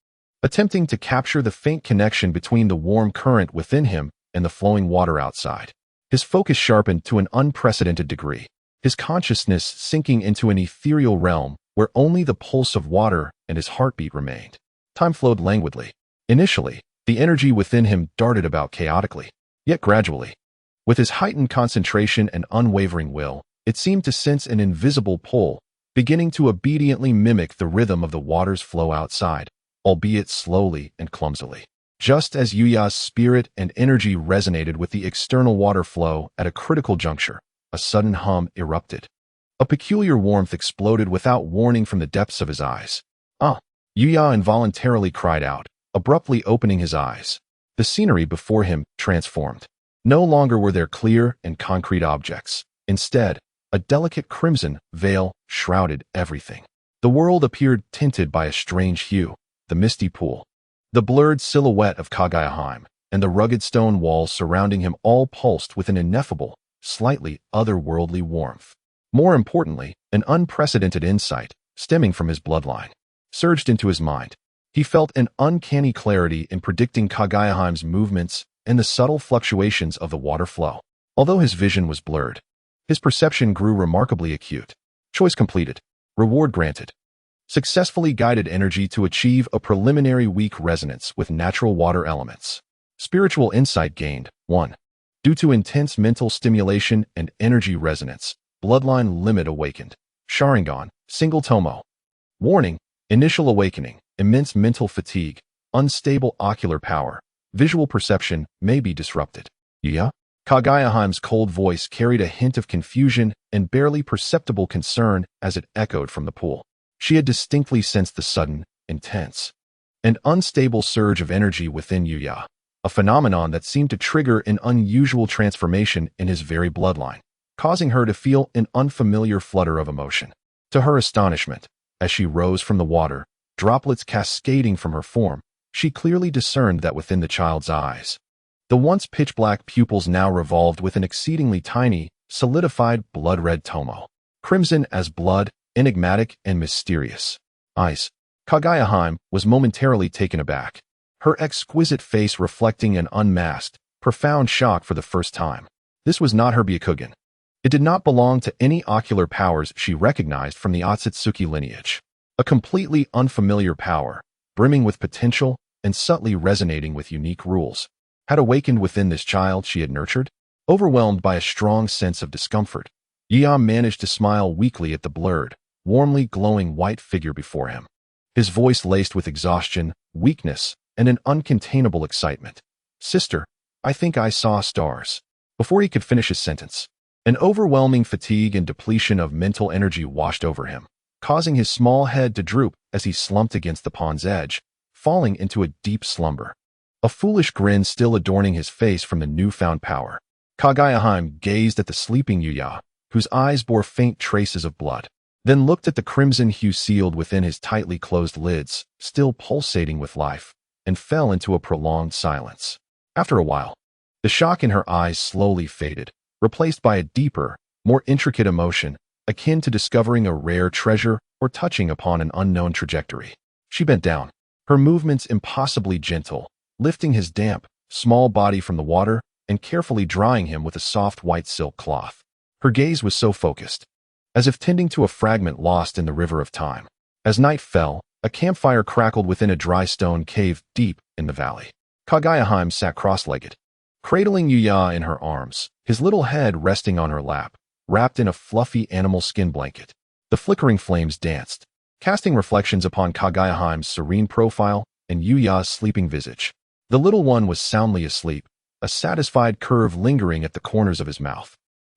attempting to capture the faint connection between the warm current within him and the flowing water outside. His focus sharpened to an unprecedented degree, his consciousness sinking into an ethereal realm where only the pulse of water and his heartbeat remained. Time flowed languidly. Initially, the energy within him darted about chaotically, yet gradually, with his heightened concentration and unwavering will, it seemed to sense an invisible pull, beginning to obediently mimic the rhythm of the water's flow outside, albeit slowly and clumsily. Just as Yuya's spirit and energy resonated with the external water flow at a critical juncture, a sudden hum erupted. A peculiar warmth exploded without warning from the depths of his eyes. "Ah!" Yuya involuntarily cried out, abruptly opening his eyes. The scenery before him transformed. No longer were there clear and concrete objects. Instead, a delicate crimson veil shrouded everything. The world appeared tinted by a strange hue, the misty pool, the blurred silhouette of Kaguya, and the rugged stone walls surrounding him all pulsed with an ineffable, slightly otherworldly warmth. More importantly, an unprecedented insight, stemming from his bloodline, surged into his mind. He felt an uncanny clarity in predicting Kaguya's movements and the subtle fluctuations of the water flow. Although his vision was blurred, his perception grew remarkably acute. Choice completed. Reward granted. Successfully guided energy to achieve a preliminary weak resonance with natural water elements. Spiritual insight gained. 1. Due to intense mental stimulation and energy resonance, bloodline limit awakened. Sharingan, single tomo. Warning, initial awakening, immense mental fatigue, unstable ocular power, visual perception may be disrupted. Yeah? Kaguya's cold voice carried a hint of confusion and barely perceptible concern as it echoed from the pool. She had distinctly sensed the sudden, intense, and unstable surge of energy within Yuya, a phenomenon that seemed to trigger an unusual transformation in his very bloodline, causing her to feel an unfamiliar flutter of emotion. To her astonishment, as she rose from the water, droplets cascading from her form, she clearly discerned that within the child's eyes, the once pitch-black pupils now revolved with an exceedingly tiny, solidified blood-red tomo. Crimson as blood, enigmatic and mysterious eyes. Kaguya was momentarily taken aback, her exquisite face reflecting an unmasked, profound shock for the first time. This was not her Byakugan. It did not belong to any ocular powers she recognized from the Otsutsuki lineage. A completely unfamiliar power, brimming with potential and subtly resonating with unique rules, had awakened within this child she had nurtured. Overwhelmed by a strong sense of discomfort, Yuya managed to smile weakly at the blurred, warmly glowing white figure before him. His voice laced with exhaustion, weakness, and an uncontainable excitement. "Sister, I think I saw stars." Before he could finish his sentence, an overwhelming fatigue and depletion of mental energy washed over him, causing his small head to droop as he slumped against the pond's edge, falling into a deep slumber. A foolish grin still adorning his face from the newfound power. Kaguya gazed at the sleeping Yuya, whose eyes bore faint traces of blood, then looked at the crimson hue sealed within his tightly closed lids, still pulsating with life, and fell into a prolonged silence. After a while, the shock in her eyes slowly faded, replaced by a deeper, more intricate emotion, akin to discovering a rare treasure or touching upon an unknown trajectory. She bent down, her movements impossibly gentle, lifting his damp, small body from the water and carefully drying him with a soft white silk cloth. Her gaze was so focused, as if tending to a fragment lost in the river of time. As night fell, a campfire crackled within a dry stone cave deep in the valley. Kaguya sat cross-legged, cradling Yuya in her arms, his little head resting on her lap, wrapped in a fluffy animal skin blanket. The flickering flames danced, casting reflections upon Kaguya serene profile and Yuya's sleeping visage. The little one was soundly asleep, a satisfied curve lingering at the corners of his mouth,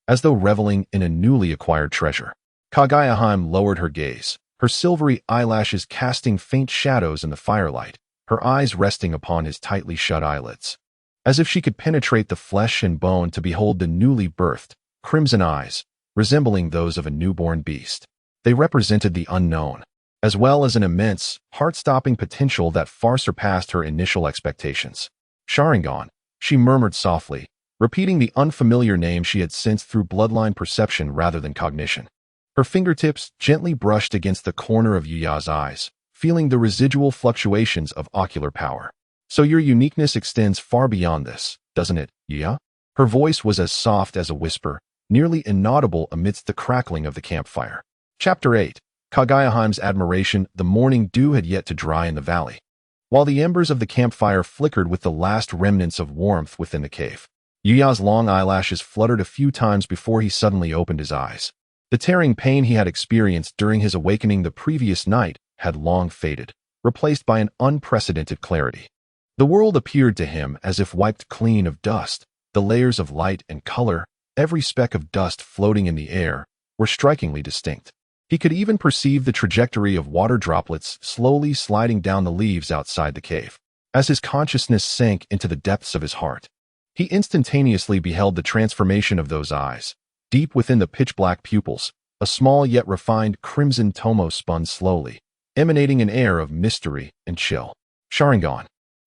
as though reveling in a newly acquired treasure. Kaguya lowered her gaze, her silvery eyelashes casting faint shadows in the firelight, her eyes resting upon his tightly shut eyelids, as if she could penetrate the flesh and bone to behold the newly birthed, crimson eyes, resembling those of a newborn beast. They represented the unknown, as well as an immense, heart-stopping potential that far surpassed her initial expectations. Sharingan, she murmured softly, repeating the unfamiliar name she had sensed through bloodline perception rather than cognition. Her fingertips gently brushed against the corner of Yuya's eyes, feeling the residual fluctuations of ocular power. So your uniqueness extends far beyond this, doesn't it, Yuya? Her voice was as soft as a whisper, nearly inaudible amidst the crackling of the campfire. Chapter 8. Kaguya admiration. The morning dew had yet to dry in the valley, while the embers of the campfire flickered with the last remnants of warmth within the cave. Yuya's long eyelashes fluttered a few times before he suddenly opened his eyes. The tearing pain he had experienced during his awakening the previous night had long faded, replaced by an unprecedented clarity. The world appeared to him as if wiped clean of dust. The layers of light and color, every speck of dust floating in the air, were strikingly distinct. He could even perceive the trajectory of water droplets slowly sliding down the leaves outside the cave. As his consciousness sank into the depths of his heart, he instantaneously beheld the transformation of those eyes. Deep within the pitch-black pupils, a small yet refined crimson tomo spun slowly, emanating an air of mystery and chill. Sharingan.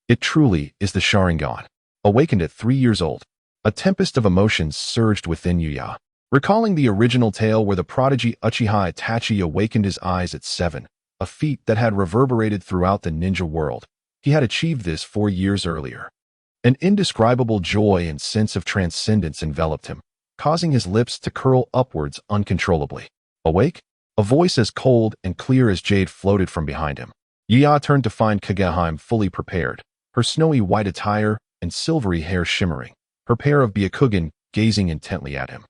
It truly is the Sharingan. Awakened at 3 years old, a tempest of emotions surged within Yuya. Recalling the original tale where the prodigy Uchiha Itachi awakened his eyes at 7, a feat that had reverberated throughout the ninja world, he had achieved this 4 years earlier. An indescribable joy and sense of transcendence enveloped him, causing his lips to curl upwards uncontrollably. Awake? A voice as cold and clear as jade floated from behind him. Yuya turned to find Kaguya fully prepared, her snowy white attire and silvery hair shimmering, her pair of Byakugan gazing intently at him,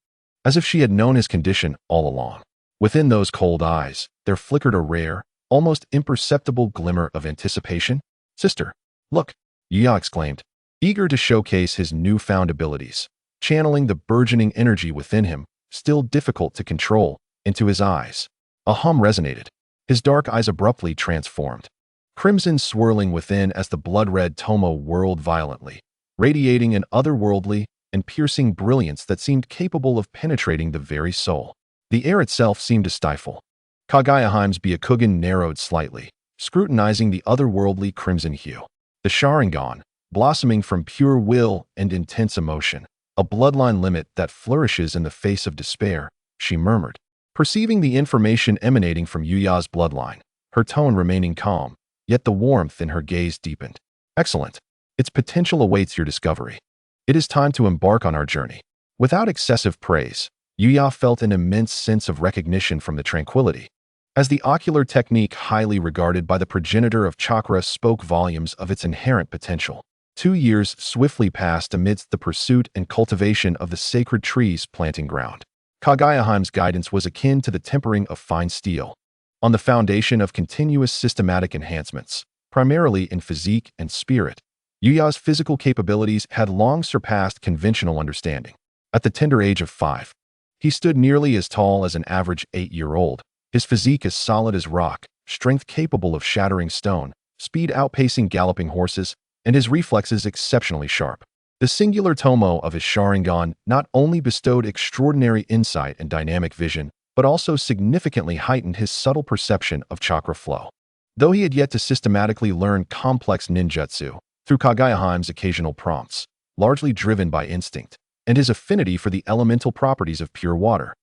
as if she had known his condition all along. Within those cold eyes, there flickered a rare, almost imperceptible glimmer of anticipation. "Sister, look!" Yuya exclaimed, eager to showcase his newfound abilities, channeling the burgeoning energy within him, still difficult to control, into his eyes. A hum resonated. His dark eyes abruptly transformed, crimson swirling within as the blood-red tomo whirled violently, radiating an otherworldly and piercing brilliance that seemed capable of penetrating the very soul. The air itself seemed to stifle. Kaguya Byakugan narrowed slightly, scrutinizing the otherworldly crimson hue. The Sharingan, blossoming from pure will and intense emotion, a bloodline limit that flourishes in the face of despair, she murmured, perceiving the information emanating from Yuya's bloodline, her tone remaining calm, yet the warmth in her gaze deepened. "Excellent. Its potential awaits your discovery. It is time to embark on our journey." Without excessive praise, Yuya felt an immense sense of recognition from the tranquility, as the ocular technique highly regarded by the progenitor of chakra spoke volumes of its inherent potential. 2 years swiftly passed amidst the pursuit and cultivation of the sacred tree's planting ground. Kaguya guidance was akin to the tempering of fine steel, on the foundation of continuous systematic enhancements, primarily in physique and spirit. Yuya's physical capabilities had long surpassed conventional understanding. At the tender age of 5, he stood nearly as tall as an average 8-year-old, His physique as solid as rock, strength capable of shattering stone, speed outpacing galloping horses, and his reflexes exceptionally sharp. The singular tomo of his Sharingan not only bestowed extraordinary insight and dynamic vision, but also significantly heightened his subtle perception of chakra flow. Though he had yet to systematically learn complex ninjutsu, through Kaguya-hime's occasional prompts, largely driven by instinct, and his affinity for the elemental properties of pure water,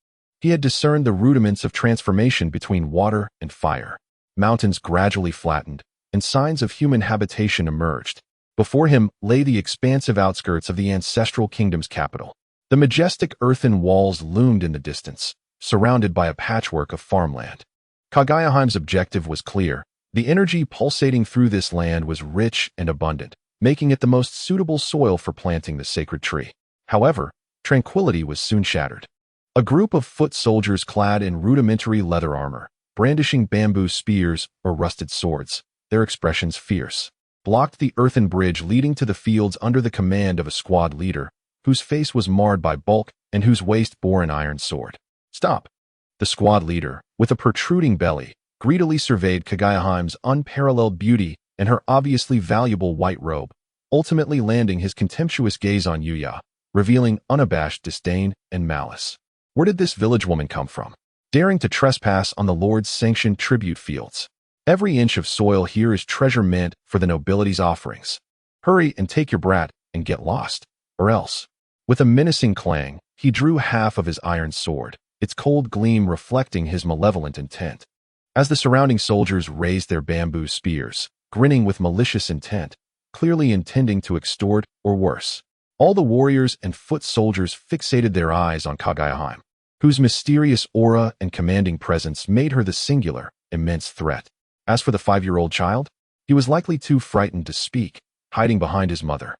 he had discerned the rudiments of transformation between water and fire. Mountains gradually flattened, and signs of human habitation emerged. Before him lay the expansive outskirts of the ancestral kingdom's capital. The majestic earthen walls loomed in the distance, surrounded by a patchwork of farmland. Kaguya-hime's objective was clear. The energy pulsating through this land was rich and abundant, making it the most suitable soil for planting the sacred tree. However, tranquility was soon shattered. A group of foot soldiers clad in rudimentary leather armor, brandishing bamboo spears or rusted swords, their expressions fierce, blocked the earthen bridge leading to the fields under the command of a squad leader, whose face was marred by bulk and whose waist bore an iron sword. "Stop!" The squad leader, with a protruding belly, greedily surveyed Kaguya-hime's unparalleled beauty and her obviously valuable white robe, ultimately landing his contemptuous gaze on Yuya, revealing unabashed disdain and malice. Where did this village woman come from, daring to trespass on the Lord's sanctioned tribute fields? Every inch of soil here is treasure meant for the nobility's offerings. Hurry and take your brat and get lost, or else. With a menacing clang, he drew half of his iron sword, its cold gleam reflecting his malevolent intent. As the surrounding soldiers raised their bamboo spears, grinning with malicious intent, clearly intending to extort or worse, all the warriors and foot soldiers fixated their eyes on Kaguya-hime, whose mysterious aura and commanding presence made her the singular, immense threat. As for the 5-year-old child, he was likely too frightened to speak, hiding behind his mother.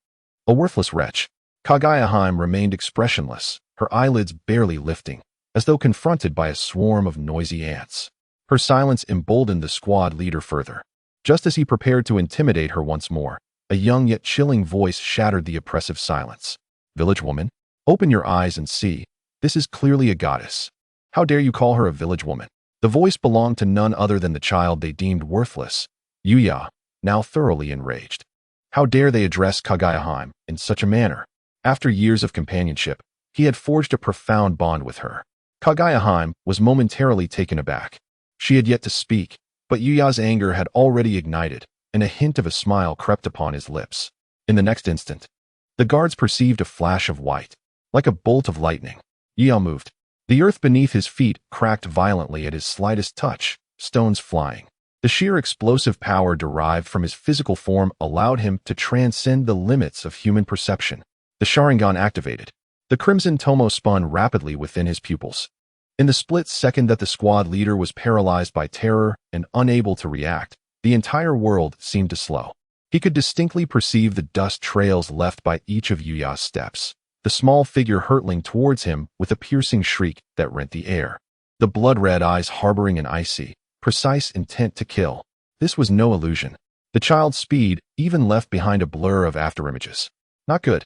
A worthless wretch, Kaguya-hime remained expressionless, her eyelids barely lifting, as though confronted by a swarm of noisy ants. Her silence emboldened the squad leader further. Just as he prepared to intimidate her once more, a young yet chilling voice shattered the oppressive silence. "Village woman, open your eyes and see. This is clearly a goddess. How dare you call her a village woman?" The voice belonged to none other than the child they deemed worthless, Yuya, now thoroughly enraged. How dare they address Kaguya-hime in such a manner? After years of companionship, he had forged a profound bond with her. Kaguya-hime was momentarily taken aback. She had yet to speak, but Yuya's anger had already ignited, and a hint of a smile crept upon his lips. In the next instant, the guards perceived a flash of white. Like a bolt of lightning, Yuya moved. The earth beneath his feet cracked violently at his slightest touch, stones flying. The sheer explosive power derived from his physical form allowed him to transcend the limits of human perception. The Sharingan activated. The crimson tomo spun rapidly within his pupils. In the split second that the squad leader was paralyzed by terror and unable to react, the entire world seemed to slow. He could distinctly perceive the dust trails left by each of Yuya's steps, the small figure hurtling towards him with a piercing shriek that rent the air, the blood-red eyes harboring an icy, precise intent to kill. This was no illusion. The child's speed even left behind a blur of afterimages. Not good.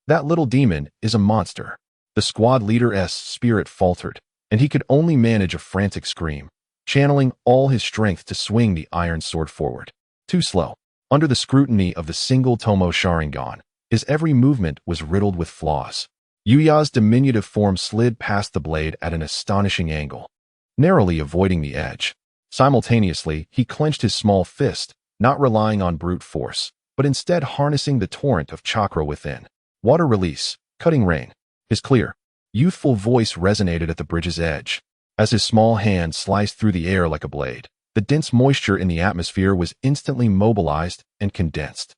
That little demon is a monster. The squad leader's spirit faltered, and he could only manage a frantic scream, channeling all his strength to swing the iron sword forward. Too slow. Under the scrutiny of the single tomo Sharingan, his every movement was riddled with flaws. Yuya's diminutive form slid past the blade at an astonishing angle, narrowly avoiding the edge. Simultaneously, he clenched his small fist, not relying on brute force, but instead harnessing the torrent of chakra within. Water release, cutting rain. His clear, youthful voice resonated at the bridge's edge. As his small hand sliced through the air like a blade, the dense moisture in the atmosphere was instantly mobilized and condensed.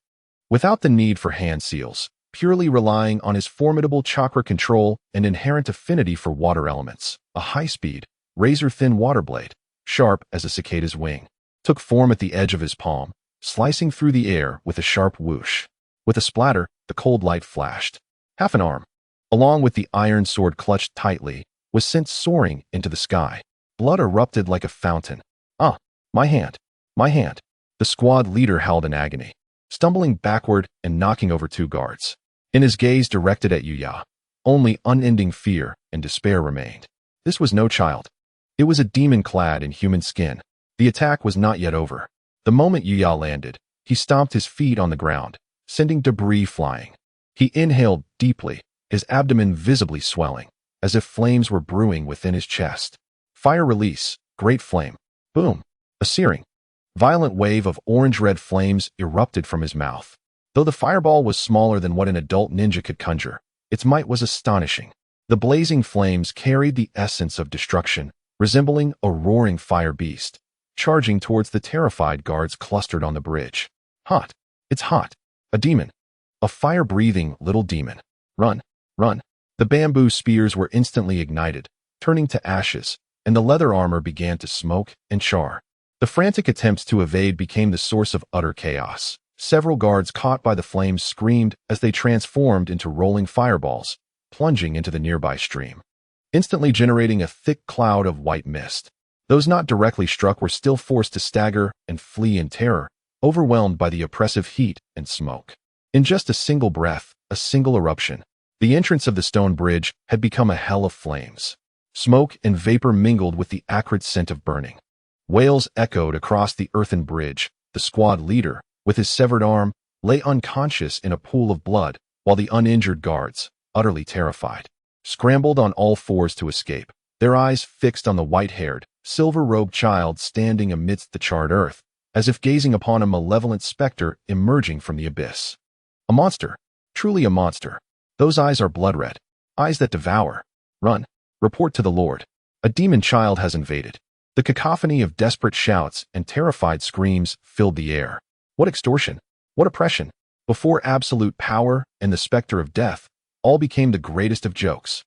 Without the need for hand seals, purely relying on his formidable chakra control and inherent affinity for water elements, a high-speed, razor-thin water blade, sharp as a cicada's wing, took form at the edge of his palm, slicing through the air with a sharp whoosh. With a splatter, the cold light flashed. Half an arm, along with the iron sword clutched tightly, was sent soaring into the sky. Blood erupted like a fountain. "Ah, my hand, my hand." The squad leader howled in agony, stumbling backward and knocking over 2 guards. In his gaze directed at Yuya, only unending fear and despair remained. This was no child. It was a demon clad in human skin. The attack was not yet over. The moment Yuya landed, he stomped his feet on the ground, sending debris flying. He inhaled deeply, his abdomen visibly swelling, as if flames were brewing within his chest. Fire release, great flame. Boom. A searing, violent wave of orange-red flames erupted from his mouth. Though the fireball was smaller than what an adult ninja could conjure, its might was astonishing. The blazing flames carried the essence of destruction, resembling a roaring fire beast, charging towards the terrified guards clustered on the bridge. Hot. It's hot. A demon. A fire-breathing little demon. Run. Run. The bamboo spears were instantly ignited, turning to ashes, and the leather armor began to smoke and char. The frantic attempts to evade became the source of utter chaos. Several guards caught by the flames screamed as they transformed into rolling fireballs, plunging into the nearby stream, instantly generating a thick cloud of white mist. Those not directly struck were still forced to stagger and flee in terror, overwhelmed by the oppressive heat and smoke. In just a single breath, a single eruption, the entrance of the stone bridge had become a hell of flames. Smoke and vapor mingled with the acrid scent of burning. Wails echoed across the earthen bridge. The squad leader, with his severed arm, lay unconscious in a pool of blood, while the uninjured guards, utterly terrified, scrambled on all fours to escape, their eyes fixed on the white-haired, silver-robed child standing amidst the charred earth, as if gazing upon a malevolent specter emerging from the abyss. A monster. Truly a monster. Those eyes are blood-red. Eyes that devour. Run. Report to the Lord. A demon child has invaded. The cacophony of desperate shouts and terrified screams filled the air. What extortion! What oppression! Before absolute power and the specter of death, all became the greatest of jokes.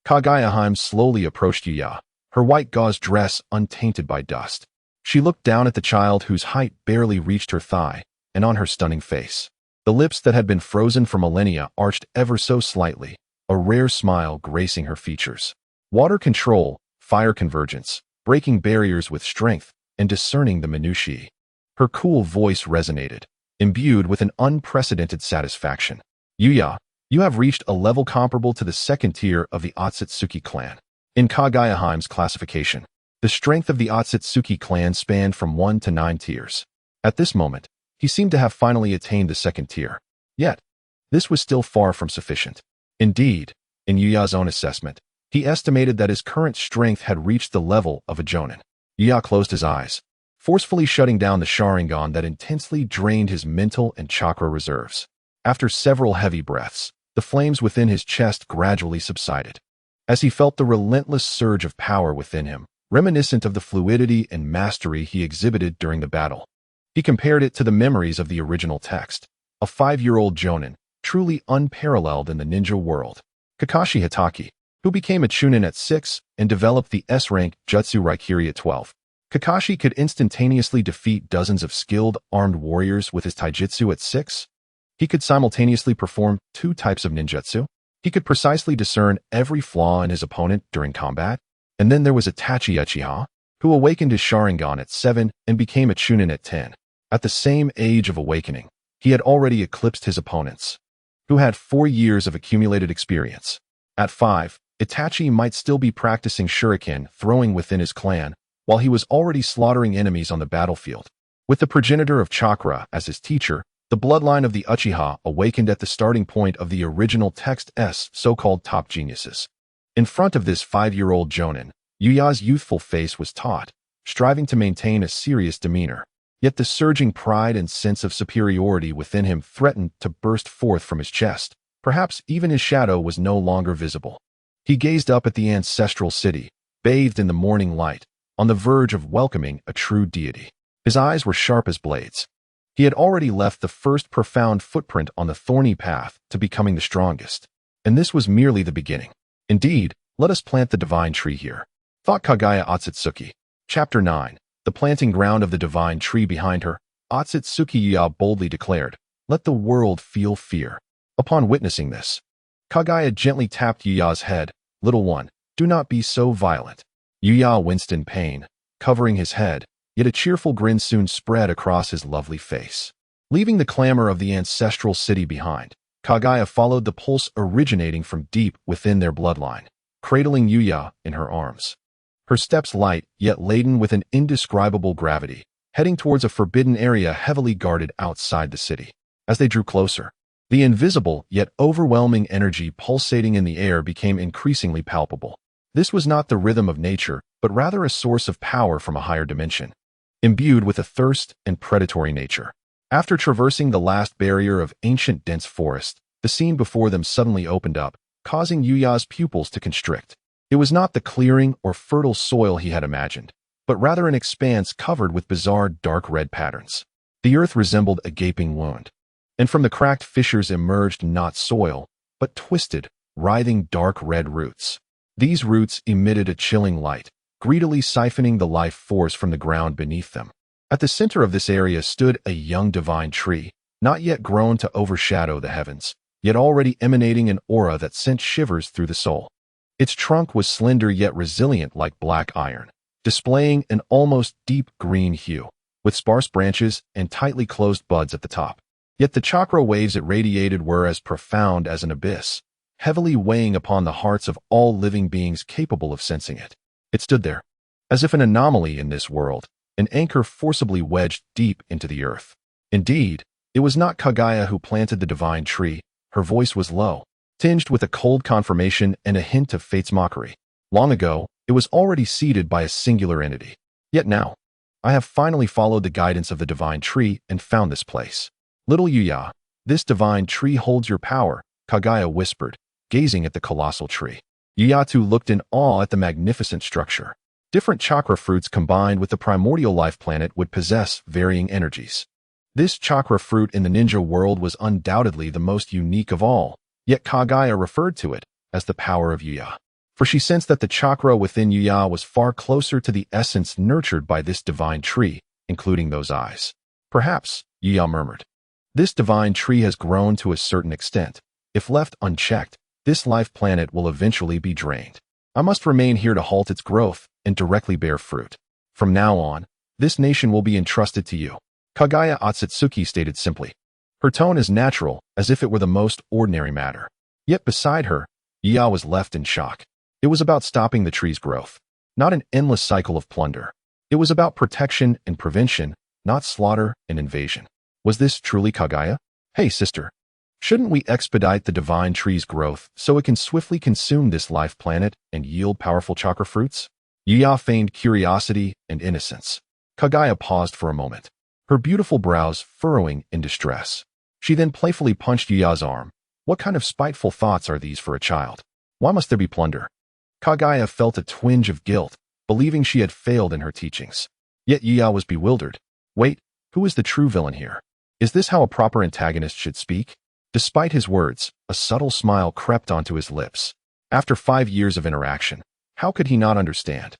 Kaguya slowly approached Yuya, her white gauze dress untainted by dust. She looked down at the child whose height barely reached her thigh, and on her stunning face. The lips that had been frozen for millennia arched ever so slightly, a rare smile gracing her features. Water control, fire convergence, breaking barriers with strength, and discerning the minutiae. Her cool voice resonated, imbued with an unprecedented satisfaction. Yuya, you have reached a level comparable to the second tier of the Otsutsuki clan. In Kaguya classification, the strength of the Otsutsuki clan spanned from 1 to 9 tiers. At this moment, he seemed to have finally attained the second tier. Yet, this was still far from sufficient. Indeed, in Yuya's own assessment, he estimated that his current strength had reached the level of a jonin. Yuya closed his eyes, forcefully shutting down the Sharingan that intensely drained his mental and chakra reserves. After several heavy breaths, the flames within his chest gradually subsided. As he felt the relentless surge of power within him, reminiscent of the fluidity and mastery he exhibited during the battle. He compared it to the memories of the original text, a 5-year-old jonin, truly unparalleled in the ninja world. Kakashi Hatake, who became a chunin at 6 and developed the S-rank Jutsu Raikiri at 12. Kakashi could instantaneously defeat dozens of skilled, armed warriors with his taijutsu at 6. He could simultaneously perform 2 types of ninjutsu. He could precisely discern every flaw in his opponent during combat. And then there was Itachi Uchiha, who awakened his Sharingan at 7 and became a chunin at 10. At the same age of awakening, he had already eclipsed his opponents, who had 4 years of accumulated experience. At 5, Itachi might still be practicing shuriken throwing within his clan, while he was already slaughtering enemies on the battlefield. With the progenitor of chakra as his teacher, the bloodline of the Uchiha awakened at the starting point of the original text's so-called top geniuses. In front of this 5-year-old jonin, Yuya's youthful face was taut, striving to maintain a serious demeanor. Yet the surging pride and sense of superiority within him threatened to burst forth from his chest. Perhaps even his shadow was no longer visible. He gazed up at the ancestral city, bathed in the morning light, on the verge of welcoming a true deity. His eyes were sharp as blades. He had already left the first profound footprint on the thorny path to becoming the strongest. And this was merely the beginning. Indeed, let us plant the divine tree here. Thought Kaguya Otsutsuki. Chapter 9. The planting ground of the divine tree behind her, Otsutsuki Yuya boldly declared, "Let the world feel fear." Upon witnessing this, Kaguya gently tapped Yuya's head. "Little one, do not be so violent." Yuya winced in pain, covering his head, yet a cheerful grin soon spread across his lovely face. Leaving the clamor of the ancestral city behind, Kaguya followed the pulse originating from deep within their bloodline, cradling Yuya in her arms. her steps light yet laden with an indescribable gravity, heading towards a forbidden area heavily guarded outside the city. As they drew closer, the invisible yet overwhelming energy pulsating in the air became increasingly palpable. This was not the rhythm of nature, but rather a source of power from a higher dimension, imbued with a thirst and predatory nature. After traversing the last barrier of ancient dense forest, the scene before them suddenly opened up, causing Yuya's pupils to constrict. It was not the clearing or fertile soil he had imagined, but rather an expanse covered with bizarre dark red patterns. The earth resembled a gaping wound, and from the cracked fissures emerged not soil, but twisted, writhing dark red roots. These roots emitted a chilling light, greedily siphoning the life force from the ground beneath them. At the center of this area stood a young divine tree, not yet grown to overshadow the heavens, yet already emanating an aura that sent shivers through the soul. Its trunk was slender yet resilient like black iron, displaying an almost deep green hue, with sparse branches and tightly closed buds at the top. Yet the chakra waves it radiated were as profound as an abyss, heavily weighing upon the hearts of all living beings capable of sensing it. It stood there, as if an anomaly in this world, an anchor forcibly wedged deep into the earth. Indeed, it was not Kaguya who planted the divine tree. Her voice was low, tinged with a cold confirmation and a hint of fate's mockery. Long ago, it was already seeded by a singular entity. Yet now, I have finally followed the guidance of the divine tree and found this place. Little Yuya, this divine tree holds your power, Kaguya whispered, gazing at the colossal tree. Yuya too looked in awe at the magnificent structure. Different chakra fruits combined with the primordial life planet would possess varying energies. This chakra fruit in the ninja world was undoubtedly the most unique of all, yet Kaguya referred to it as the power of Yuya. For she sensed that the chakra within Yuya was far closer to the essence nurtured by this divine tree, including those eyes. Perhaps, Yuya murmured. This divine tree has grown to a certain extent. If left unchecked, this life planet will eventually be drained. I must remain here to halt its growth and directly bear fruit. From now on, this nation will be entrusted to you, Kaguya Otsutsuki stated simply. Her tone is natural, as if it were the most ordinary matter. Yet beside her, Yuya was left in shock. It was about stopping the tree's growth, not an endless cycle of plunder. It was about protection and prevention, not slaughter and invasion. Was this truly Kaguya? Hey, sister. Shouldn't we expedite the divine tree's growth so it can swiftly consume this life planet and yield powerful chakra fruits? Yuya feigned curiosity and innocence. Kaguya paused for a moment, her beautiful brows furrowing in distress. She then playfully punched Yuya's arm. What kind of spiteful thoughts are these for a child? Why must there be plunder? Kaguya felt a twinge of guilt, believing she had failed in her teachings. Yet Yuya was bewildered. Wait, who is the true villain here? Is this how a proper antagonist should speak? Despite his words, a subtle smile crept onto his lips. After 5 years of interaction, how could he not understand?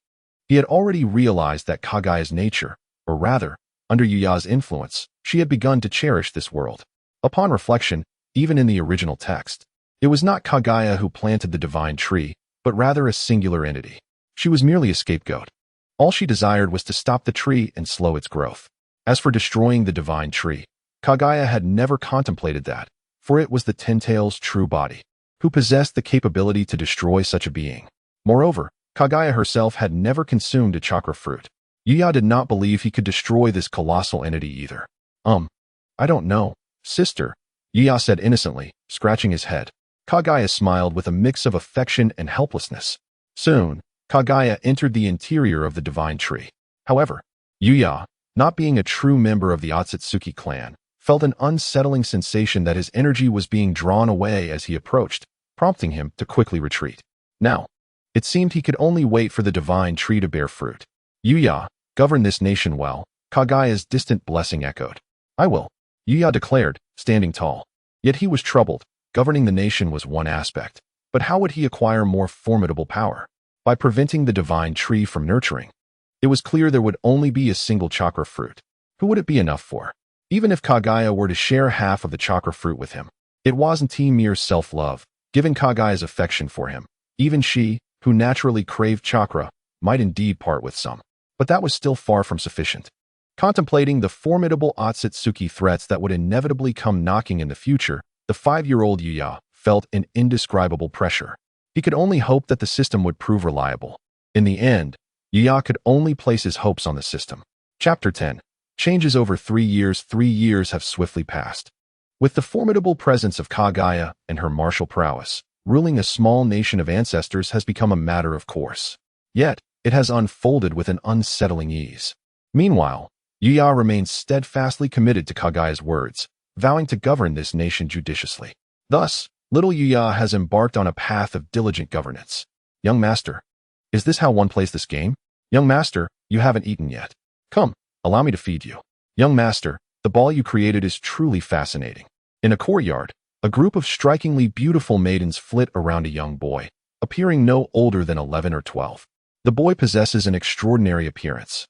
He had already realized that Kaguya's nature, or rather, under Yuya's influence, she had begun to cherish this world. Upon reflection, even in the original text, it was not Kaguya who planted the divine tree, but rather a singular entity. She was merely a scapegoat. All she desired was to stop the tree and slow its growth. As for destroying the divine tree, Kaguya had never contemplated that, for it was the Tentail's true body, who possessed the capability to destroy such a being. Moreover, Kaguya herself had never consumed a chakra fruit. Yuya did not believe he could destroy this colossal entity either. I don't know, sister, Yuya said innocently, scratching his head. Kaguya smiled with a mix of affection and helplessness. Soon, Kaguya entered the interior of the divine tree. However, Yuya, not being a true member of the Otsutsuki clan, felt an unsettling sensation that his energy was being drawn away as he approached, prompting him to quickly retreat. Now, it seemed he could only wait for the divine tree to bear fruit. Yuya, govern this nation well, Kaguya's distant blessing echoed. I will, Yuya declared, standing tall. Yet he was troubled. Governing the nation was one aspect, but how would he acquire more formidable power? By preventing the divine tree from nurturing. It was clear there would only be a single chakra fruit. Who would it be enough for? Even if Kaguya were to share half of the chakra fruit with him, it wasn't mere self-love, given Kaguya's affection for him. Even she, who naturally craved chakra, might indeed part with some. But that was still far from sufficient. Contemplating the formidable Otsutsuki threats that would inevitably come knocking in the future, the 5-year-old Yuya felt an indescribable pressure. He could only hope that the system would prove reliable. In the end, Yuya could only place his hopes on the system. Chapter 10. Changes over 3 years. 3 years have swiftly passed. With the formidable presence of Kaguya and her martial prowess, ruling a small nation of ancestors has become a matter of course. Yet, it has unfolded with an unsettling ease. Meanwhile, Yuya remains steadfastly committed to Kaguya's words, vowing to govern this nation judiciously. Thus, little Yuya has embarked on a path of diligent governance. Young master, is this how one plays this game? Young master, you haven't eaten yet. Come, allow me to feed you. Young master, the ball you created is truly fascinating. In a courtyard, a group of strikingly beautiful maidens flit around a young boy, appearing no older than 11 or 12. The boy possesses an extraordinary appearance.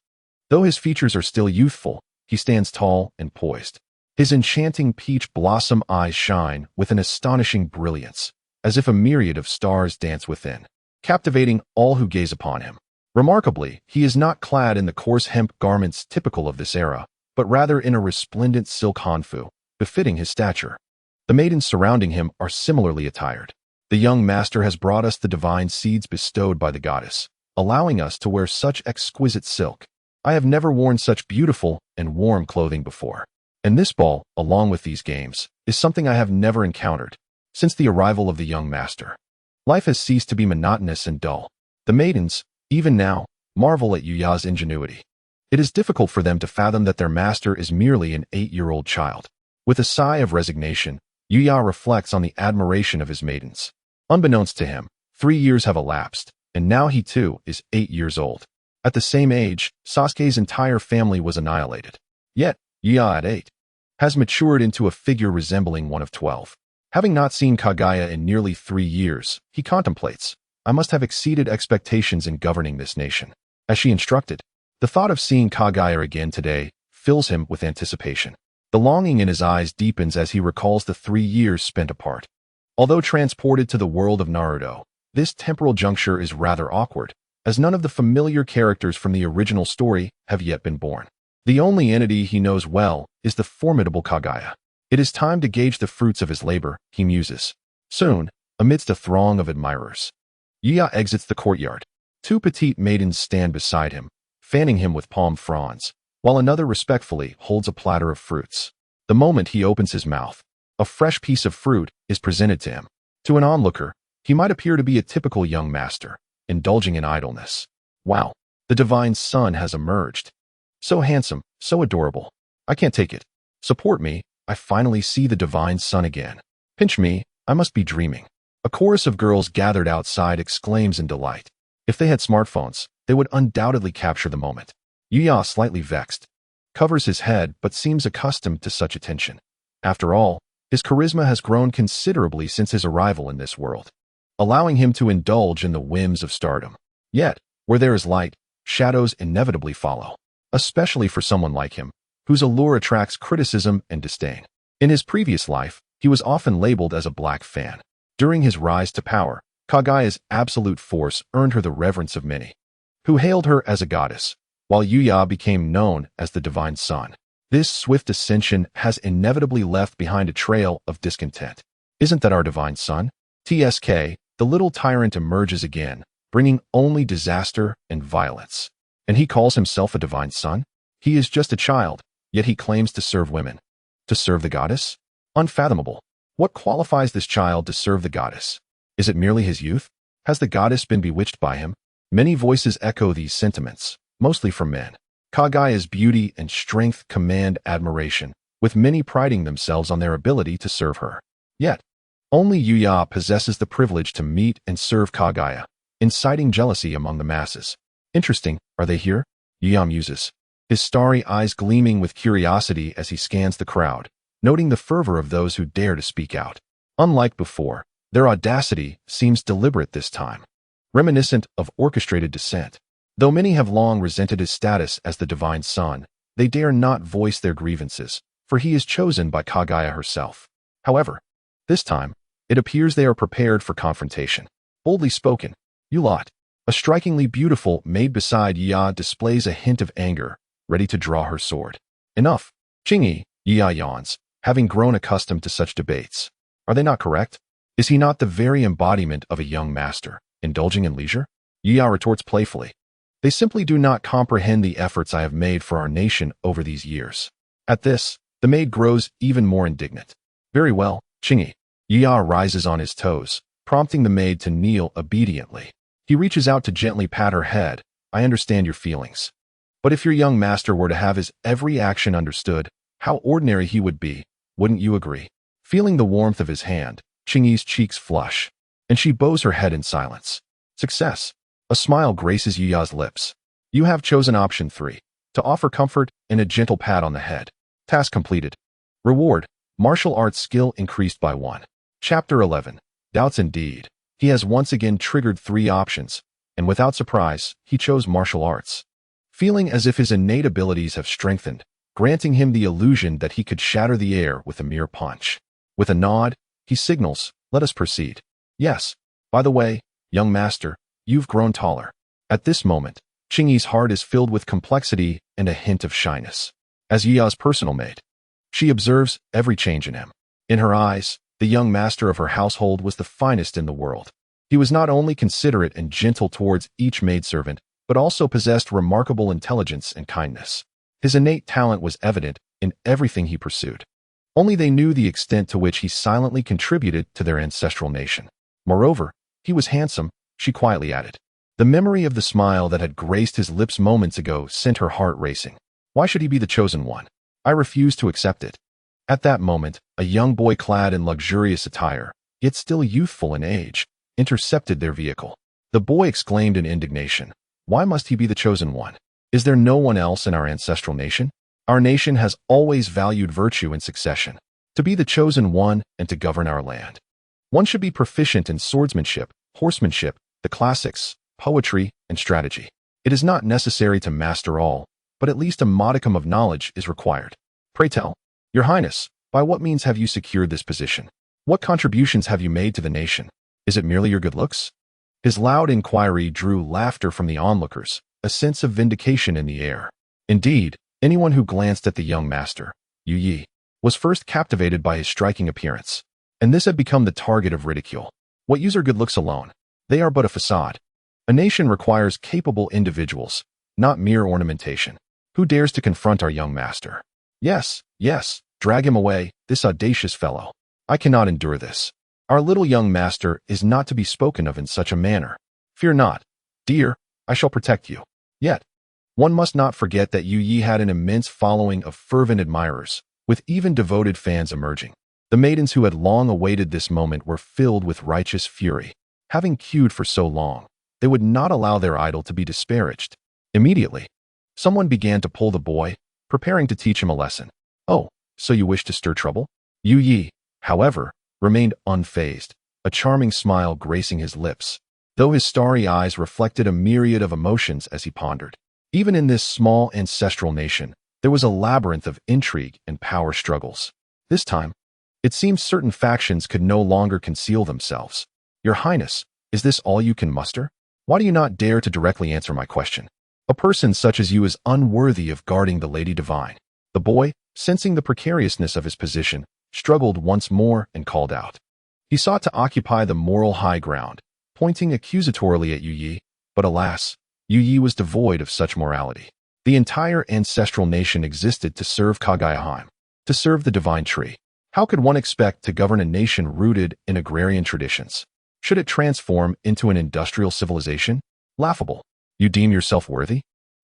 Though his features are still youthful, he stands tall and poised. His enchanting peach blossom eyes shine with an astonishing brilliance, as if a myriad of stars dance within, captivating all who gaze upon him. Remarkably, he is not clad in the coarse hemp garments typical of this era, but rather in a resplendent silk hanfu, befitting his stature. The maidens surrounding him are similarly attired. The young master has brought us the divine seeds bestowed by the goddess, allowing us to wear such exquisite silk. I have never worn such beautiful and warm clothing before. And this ball, along with these games, is something I have never encountered since the arrival of the young master. Life has ceased to be monotonous and dull. The maidens, even now, marvel at Yuya's ingenuity. It is difficult for them to fathom that their master is merely an 8-year-old child. With a sigh of resignation, Yuya reflects on the admiration of his maidens. Unbeknownst to him, 3 years have elapsed, and now he too is 8 years old. At the same age, Sasuke's entire family was annihilated. Yet, Yuya at 8 has matured into a figure resembling one of 12. Having not seen Kaguya in nearly 3 years, he contemplates, I must have exceeded expectations in governing this nation. As she instructed, the thought of seeing Kaguya again today fills him with anticipation. The longing in his eyes deepens as he recalls the 3 years spent apart. Although transported to the world of Naruto, this temporal juncture is rather awkward, as none of the familiar characters from the original story have yet been born. The only entity he knows well is the formidable Kaguya. It is time to gauge the fruits of his labor, he muses. Soon, amidst a throng of admirers, Yuya exits the courtyard. 2 petite maidens stand beside him, fanning him with palm fronds, while another respectfully holds a platter of fruits. The moment he opens his mouth, a fresh piece of fruit is presented to him. To an onlooker, he might appear to be a typical young master, indulging in idleness. Wow, the divine son has emerged. So handsome, so adorable. I can't take it. Support me, I finally see the divine son again. Pinch me, I must be dreaming. A chorus of girls gathered outside exclaims in delight. If they had smartphones, they would undoubtedly capture the moment. Yuya, slightly vexed, covers his head but seems accustomed to such attention. After all, his charisma has grown considerably since his arrival in this world, allowing him to indulge in the whims of stardom. Yet, where there is light, shadows inevitably follow, especially for someone like him, whose allure attracts criticism and disdain. In his previous life, he was often labeled as a black fan. During his rise to power, Kaguya's absolute force earned her the reverence of many, who hailed her as a goddess, while Yuya became known as the divine son. This swift ascension has inevitably left behind a trail of discontent. Isn't that our divine son? TSK, the little tyrant emerges again, bringing only disaster and violence. And he calls himself a divine son? He is just a child, yet he claims to serve women. To serve the goddess? Unfathomable. What qualifies this child to serve the goddess? Is it merely his youth? Has the goddess been bewitched by him? Many voices echo these sentiments, mostly from men. Kaguya's beauty and strength command admiration, with many priding themselves on their ability to serve her. Yet, only Yuya possesses the privilege to meet and serve Kaguya, inciting jealousy among the masses. Interesting, are they here? Yuya muses, his starry eyes gleaming with curiosity as he scans the crowd, noting the fervor of those who dare to speak out. Unlike before, their audacity seems deliberate this time, reminiscent of orchestrated dissent. Though many have long resented his status as the divine son, they dare not voice their grievances, for he is chosen by Kaguya herself. However, this time, it appears they are prepared for confrontation. Boldly spoken, you lot. A strikingly beautiful maid beside Yuya displays a hint of anger, ready to draw her sword. Enough. Chingy, Yuya yawns, having grown accustomed to such debates. Are they not correct? Is he not the very embodiment of a young master, indulging in leisure? Yuya retorts playfully. They simply do not comprehend the efforts I have made for our nation over these years. At this, the maid grows even more indignant. Very well, Chingy. Yiya rises on his toes, prompting the maid to kneel obediently. He reaches out to gently pat her head. I understand your feelings. But if your young master were to have his every action understood, how ordinary he would be, wouldn't you agree? Feeling the warmth of his hand, Chingy's cheeks flush, and she bows her head in silence. Success. A smile graces Yiya's lips. You have chosen option 3, to offer comfort and a gentle pat on the head. Task completed. Reward. Martial arts skill increased by 1. Chapter 11. Doubts indeed. He has once again triggered 3 options, and without surprise, he chose martial arts. Feeling as if his innate abilities have strengthened, granting him the illusion that he could shatter the air with a mere punch. With a nod, he signals, let us proceed. Yes. By the way, young master, you've grown taller. At this moment, Chingy's heart is filled with complexity and a hint of shyness. As Yiya's personal maid, she observes every change in him. In her eyes, the young master of her household was the finest in the world. He was not only considerate and gentle towards each maidservant, but also possessed remarkable intelligence and kindness. His innate talent was evident in everything he pursued. Only they knew the extent to which he silently contributed to their ancestral nation. Moreover, he was handsome, she quietly added. The memory of the smile that had graced his lips moments ago sent her heart racing. Why should he be the chosen one? I refused to accept it. At that moment, a young boy clad in luxurious attire, yet still youthful in age, intercepted their vehicle. The boy exclaimed in indignation, why must he be the chosen one? Is there no one else in our ancestral nation? Our nation has always valued virtue and succession. To be the chosen one and to govern our land, one should be proficient in swordsmanship, horsemanship, the classics, poetry, and strategy. It is not necessary to master all, but at least a modicum of knowledge is required. Pray tell, Your Highness, by what means have you secured this position? What contributions have you made to the nation? Is it merely your good looks? His loud inquiry drew laughter from the onlookers, a sense of vindication in the air. Indeed, anyone who glanced at the young master, Yu Yi, was first captivated by his striking appearance, and this had become the target of ridicule. What use are good looks alone? They are but a facade. A nation requires capable individuals, not mere ornamentation. Who dares to confront our young master? Yes, drag him away, this audacious fellow. I cannot endure this. Our little young master is not to be spoken of in such a manner. Fear not, dear, I shall protect you. Yet, one must not forget that Yu Yi had an immense following of fervent admirers, with even devoted fans emerging. The maidens who had long awaited this moment were filled with righteous fury. Having queued for so long, they would not allow their idol to be disparaged. Immediately, someone began to pull the boy, preparing to teach him a lesson. Oh, so you wish to stir trouble? Yu Yi, however, remained unfazed, a charming smile gracing his lips, though his starry eyes reflected a myriad of emotions as he pondered. Even in this small ancestral nation, there was a labyrinth of intrigue and power struggles. This time, it seemed certain factions could no longer conceal themselves. Your Highness, is this all you can muster? Why do you not dare to directly answer my question? A person such as you is unworthy of guarding the Lady Divine. The boy, sensing the precariousness of his position, struggled once more and called out. He sought to occupy the moral high ground, pointing accusatorily at Yu Yi, but alas, Yu Yi was devoid of such morality. The entire ancestral nation existed to serve Kaguya, to serve the divine tree. How could one expect to govern a nation rooted in agrarian traditions? Should it transform into an industrial civilization? Laughable. You deem yourself worthy?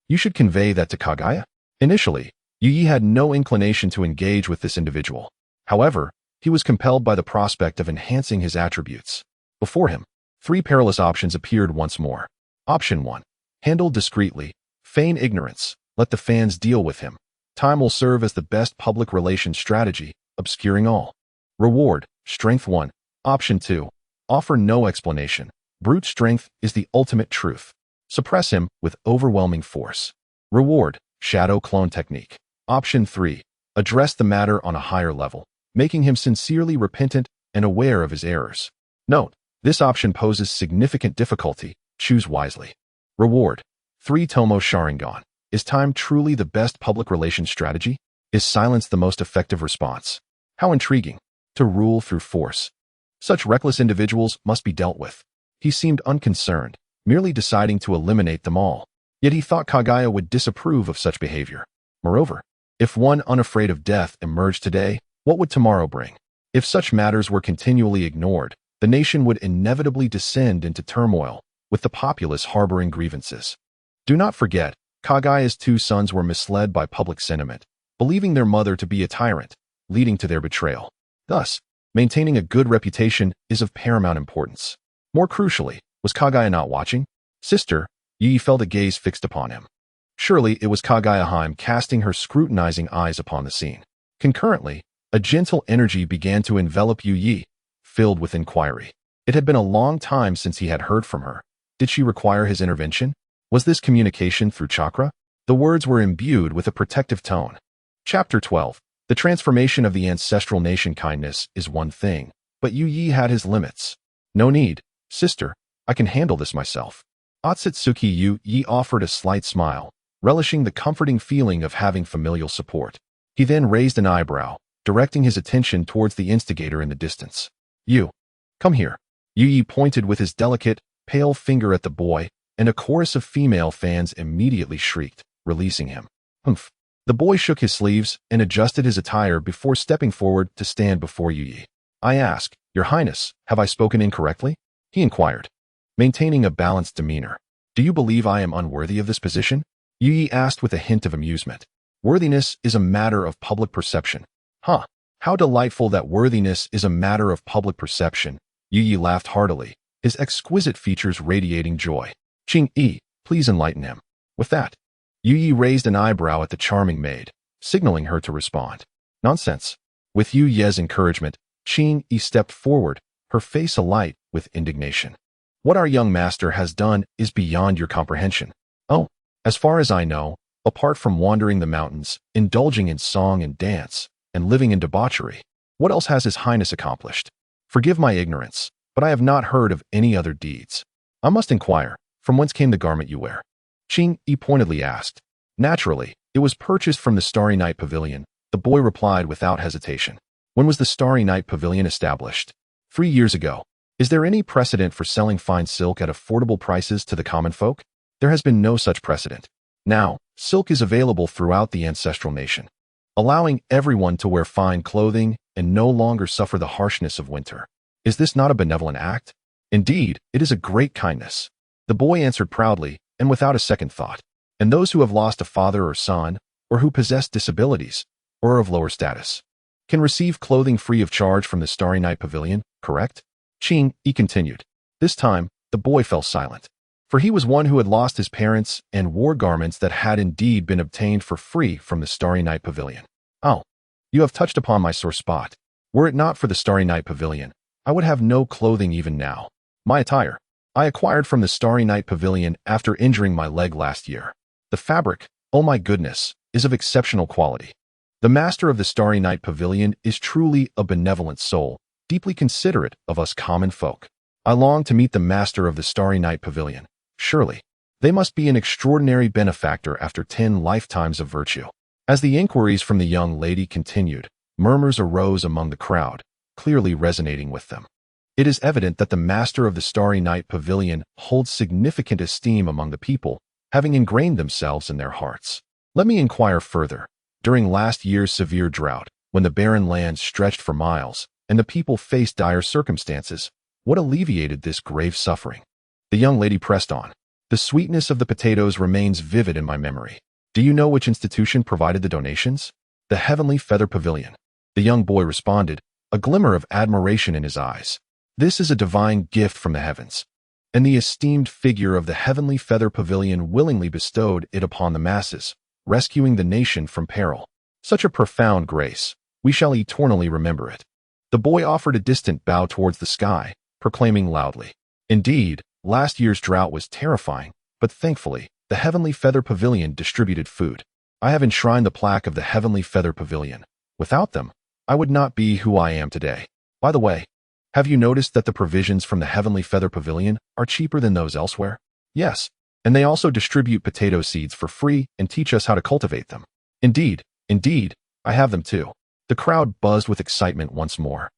You should convey that to Kaguya. Initially, Yu Yi had no inclination to engage with this individual. However, he was compelled by the prospect of enhancing his attributes. Before him, 3 perilous options appeared once more. Option 1. Handle discreetly. Feign ignorance. Let the fans deal with him. Time will serve as the best public relations strategy, obscuring all. Reward. Strength 1. Option 2. Offer no explanation. Brute strength is the ultimate truth. Suppress him with overwhelming force. Reward. Shadow clone technique. Option 3. Address the matter on a higher level, making him sincerely repentant and aware of his errors. Note, this option poses significant difficulty. Choose wisely. Reward. 3 Tomo Sharingan. Is time truly the best public relations strategy? Is silence the most effective response? How intriguing. To rule through force. Such reckless individuals must be dealt with. He seemed unconcerned, merely deciding to eliminate them all. Yet he thought Kaguya would disapprove of such behavior. Moreover, if one unafraid of death emerged today, what would tomorrow bring? If such matters were continually ignored, the nation would inevitably descend into turmoil, with the populace harboring grievances. Do not forget, Kaguya's two sons were misled by public sentiment, believing their mother to be a tyrant, leading to their betrayal. Thus, maintaining a good reputation is of paramount importance. More crucially, was Kaguya not watching? Sister, Yi felt a gaze fixed upon him. Surely it was Kaguya Heim casting her scrutinizing eyes upon the scene. Concurrently, a gentle energy began to envelop Yi, filled with inquiry. It had been a long time since he had heard from her. Did she require his intervention? Was this communication through chakra? The words were imbued with a protective tone. Chapter 12. The transformation of the ancestral nation. Kindness is one thing, but Yi had his limits. No need, sister, I can handle this myself. Otsutsuki Yi offered a slight smile, relishing the comforting feeling of having familial support. He then raised an eyebrow, directing his attention towards the instigator in the distance. You, come here. Yi pointed with his delicate, pale finger at the boy, and a chorus of female fans immediately shrieked, releasing him. Humph. The boy shook his sleeves and adjusted his attire before stepping forward to stand before Yi. I ask, Your Highness, have I spoken incorrectly? He inquired, maintaining a balanced demeanor. Do you believe I am unworthy of this position? Yi asked with a hint of amusement. Worthiness is a matter of public perception. Huh. How delightful that worthiness is a matter of public perception. Yi laughed heartily, his exquisite features radiating joy. Ching-yi, please enlighten him. With that, Yi raised an eyebrow at the charming maid, signaling her to respond. Nonsense. With Yi's encouragement, Ching-yi stepped forward, her face alight with indignation. What our young master has done is beyond your comprehension. Oh, as far as I know, apart from wandering the mountains, indulging in song and dance, and living in debauchery, what else has His Highness accomplished? Forgive my ignorance, but I have not heard of any other deeds. I must inquire, from whence came the garment you wear? Ching-yi pointedly asked. Naturally, it was purchased from the Starry Night Pavilion, the boy replied without hesitation. When was the Starry Night Pavilion established? 3 years ago. Is there any precedent for selling fine silk at affordable prices to the common folk? There has been no such precedent. Now, silk is available throughout the ancestral nation, allowing everyone to wear fine clothing and no longer suffer the harshness of winter. Is this not a benevolent act? Indeed, it is a great kindness. The boy answered proudly and without a second thought. And those who have lost a father or son, or who possess disabilities, or are of lower status, can receive clothing free of charge from the Starry Night Pavilion, correct? Ching-yi continued. This time, the boy fell silent, for he was one who had lost his parents and wore garments that had indeed been obtained for free from the Starry Night Pavilion. Oh, you have touched upon my sore spot. Were it not for the Starry Night Pavilion, I would have no clothing even now. My attire, I acquired from the Starry Night Pavilion after injuring my leg last year. The fabric, oh my goodness, is of exceptional quality. The master of the Starry Night Pavilion is truly a benevolent soul, deeply considerate of us common folk. I long to meet the master of the Starry Night Pavilion. Surely, they must be an extraordinary benefactor after 10 lifetimes of virtue. As the inquiries from the young lady continued, murmurs arose among the crowd, clearly resonating with them. It is evident that the master of the Starry Night Pavilion holds significant esteem among the people, having ingrained themselves in their hearts. Let me inquire further. During last year's severe drought, when the barren land stretched for miles, and the people faced dire circumstances, what alleviated this grave suffering? The young lady pressed on. The sweetness of the potatoes remains vivid in my memory. Do you know which institution provided the donations? The Heavenly Feather Pavilion. The young boy responded, a glimmer of admiration in his eyes. This is a divine gift from the heavens, and the esteemed figure of the Heavenly Feather Pavilion willingly bestowed it upon the masses, rescuing the nation from peril. Such a profound grace. We shall eternally remember it. The boy offered a distant bow towards the sky, proclaiming loudly. Indeed, last year's drought was terrifying, but thankfully, the Heavenly Feather Pavilion distributed food. I have enshrined the plaque of the Heavenly Feather Pavilion. Without them, I would not be who I am today. By the way, have you noticed that the provisions from the Heavenly Feather Pavilion are cheaper than those elsewhere? Yes, and they also distribute potato seeds for free and teach us how to cultivate them. Indeed, I have them too. The crowd buzzed with excitement once more,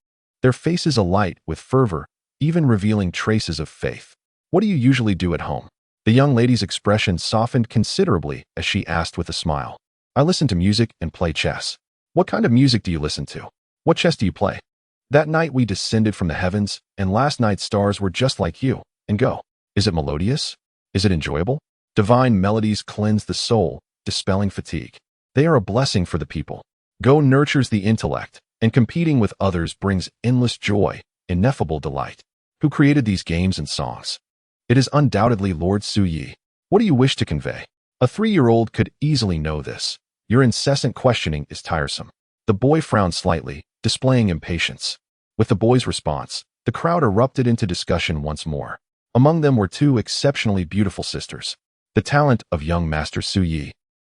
their faces alight with fervor, even revealing traces of faith. What do you usually do at home? The young lady's expression softened considerably as she asked with a smile. I listen to music and play chess. What kind of music do you listen to? What chess do you play? That night we descended from the heavens, and last night's stars were just like you. And go. Is it melodious? Is it enjoyable? Divine melodies cleanse the soul, dispelling fatigue. They are a blessing for the people. Go nurtures the intellect, and competing with others brings endless joy, ineffable delight. Who created these games and songs? It is undoubtedly Lord Suyi. What do you wish to convey? A 3-year-old could easily know this. Your incessant questioning is tiresome. The boy frowned slightly, displaying impatience. With the boy's response, the crowd erupted into discussion once more. Among them were 2 exceptionally beautiful sisters. The talent of young Master Suyi,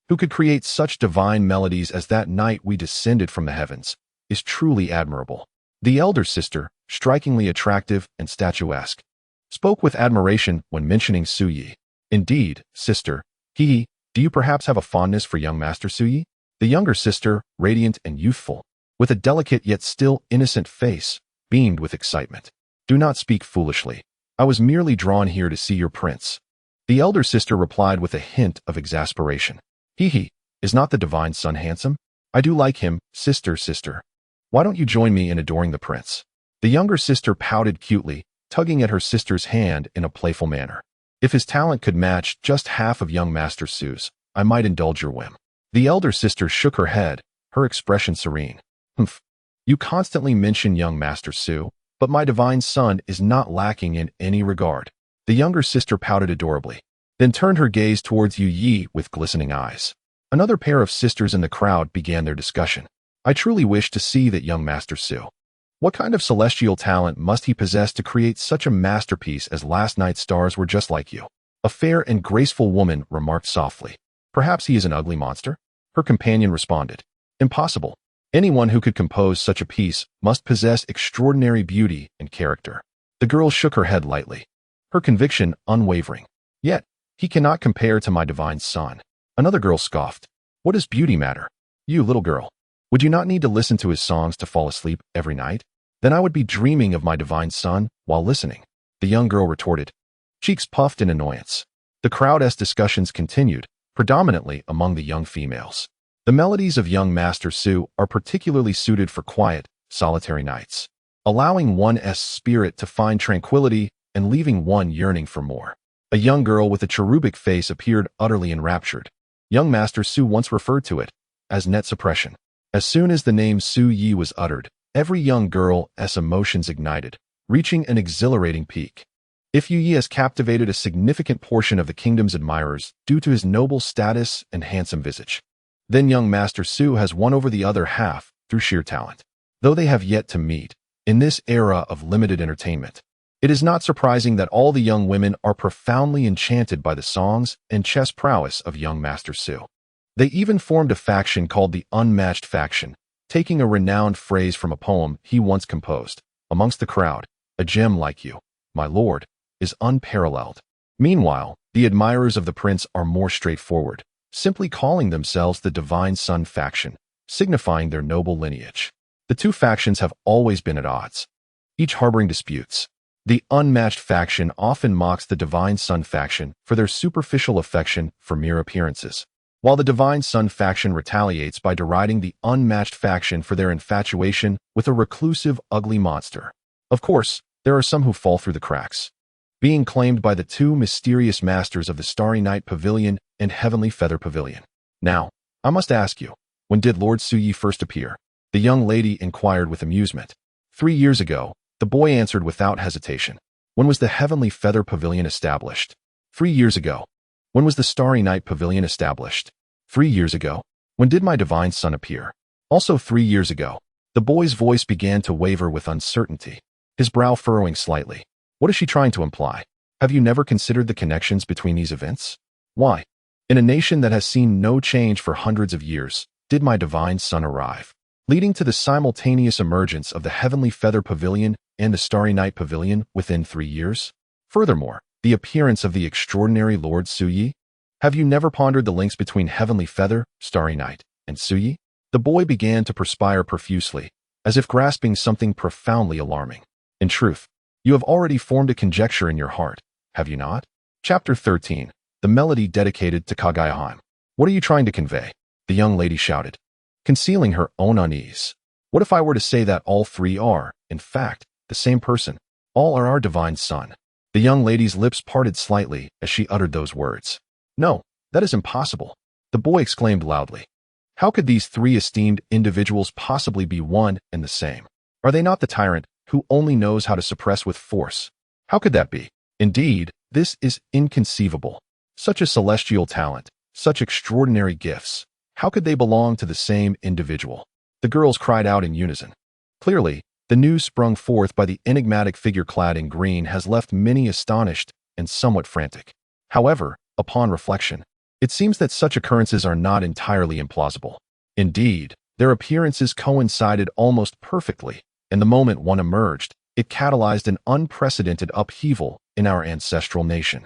who could create such divine melodies as that night we descended from the heavens, is truly admirable. The elder sister, strikingly attractive and statuesque, spoke with admiration when mentioning Suyi. Indeed, sister, do you perhaps have a fondness for young Master Suyi? The younger sister, radiant and youthful, with a delicate yet still innocent face, beamed with excitement. Do not speak foolishly. I was merely drawn here to see your prince. The elder sister replied with a hint of exasperation. Is not the divine son handsome? I do like him, sister. Why don't you join me in adoring the prince? The younger sister pouted cutely, tugging at her sister's hand in a playful manner. If his talent could match just half of young Master Su's, I might indulge your whim. The elder sister shook her head, her expression serene. Humph. You constantly mention young Master Su, but my divine son is not lacking in any regard. The younger sister pouted adorably, then turned her gaze towards Yu Yi with glistening eyes. Another pair of sisters in the crowd began their discussion. I truly wish to see that young Master Su. What kind of celestial talent must he possess to create such a masterpiece as last night's stars were just like you? A fair and graceful woman remarked softly. Perhaps he is an ugly monster? Her companion responded. Impossible. Anyone who could compose such a piece must possess extraordinary beauty and character. The girl shook her head lightly, her conviction unwavering. Yet, he cannot compare to my divine son. Another girl scoffed. What does beauty matter? You little girl. Would you not need to listen to his songs to fall asleep every night? Then I would be dreaming of my divine son while listening. The young girl retorted, cheeks puffed in annoyance. The crowd-esque discussions continued, predominantly among the young females. The melodies of young Master Su are particularly suited for quiet, solitary nights, allowing one's spirit to find tranquility and leaving one yearning for more. A young girl with a cherubic face appeared utterly enraptured. Young Master Su once referred to it as net suppression. As soon as the name Su Yi was uttered, every young girl's emotions ignited, reaching an exhilarating peak. If Yu Yi has captivated a significant portion of the kingdom's admirers due to his noble status and handsome visage, then young Master Su has won over the other half through sheer talent. Though they have yet to meet, in this era of limited entertainment, it is not surprising that all the young women are profoundly enchanted by the songs and chess prowess of young Master Su. They even formed a faction called the Unmatched Faction, taking a renowned phrase from a poem he once composed. Amongst the crowd, a gem like you, my lord, is unparalleled. Meanwhile, the admirers of the prince are more straightforward, simply calling themselves the Divine Son Faction, signifying their noble lineage. The two factions have always been at odds, each harboring disputes. The Unmatched Faction often mocks the Divine Son Faction for their superficial affection for mere appearances, while the Divine Son Faction retaliates by deriding the Unmatched Faction for their infatuation with a reclusive, ugly monster. Of course, there are some who fall through the cracks, being claimed by the two mysterious masters of the Starry Night Pavilion and Heavenly Feather Pavilion. Now, I must ask you, when did Lord Suyi first appear? The young lady inquired with amusement. 3 years ago, the boy answered without hesitation. When was the Heavenly Feather Pavilion established? 3 years ago. When was the Starry Night Pavilion established? 3 years ago. When did my divine son appear? Also 3 years ago. The boy's voice began to waver with uncertainty, his brow furrowing slightly. What is she trying to imply? Have you never considered the connections between these events? Why, in a nation that has seen no change for hundreds of years, did my divine son arrive, leading to the simultaneous emergence of the Heavenly Feather Pavilion and the Starry Night Pavilion within 3 years? Furthermore, the appearance of the extraordinary Lord Suyi? Have you never pondered the links between Heavenly Feather, Starry Night, and Suyi? The boy began to perspire profusely, as if grasping something profoundly alarming. In truth, you have already formed a conjecture in your heart, have you not? Chapter 13. The melody dedicated to Kaguya. What are you trying to convey? The young lady shouted, concealing her own unease. What if I were to say that all three are, in fact, the same person? All are our divine son. The young lady's lips parted slightly as she uttered those words. No, that is impossible. The boy exclaimed loudly. How could these three esteemed individuals possibly be one and the same? Are they not the tyrant who only knows how to suppress with force? How could that be? Indeed, this is inconceivable. Such a celestial talent, such extraordinary gifts. How could they belong to the same individual? The girls cried out in unison. Clearly, the news sprung forth by the enigmatic figure clad in green has left many astonished and somewhat frantic. However, upon reflection, it seems that such occurrences are not entirely implausible. Indeed, their appearances coincided almost perfectly, and the moment one emerged, it catalyzed an unprecedented upheaval in our ancestral nation.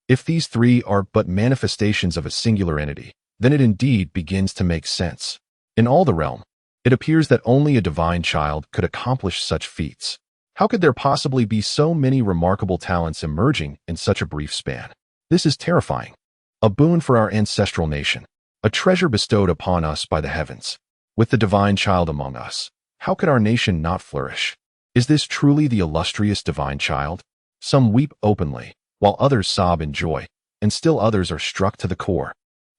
If these three are but manifestations of a singular entity, then it indeed begins to make sense. In all the realm, it appears that only a divine child could accomplish such feats. How could there possibly be so many remarkable talents emerging in such a brief span? This is terrifying. A boon for our ancestral nation, a treasure bestowed upon us by the heavens. With the divine child among us, how could our nation not flourish? Is this truly the illustrious divine child? Some weep openly, while others sob in joy, and still others are struck to the core.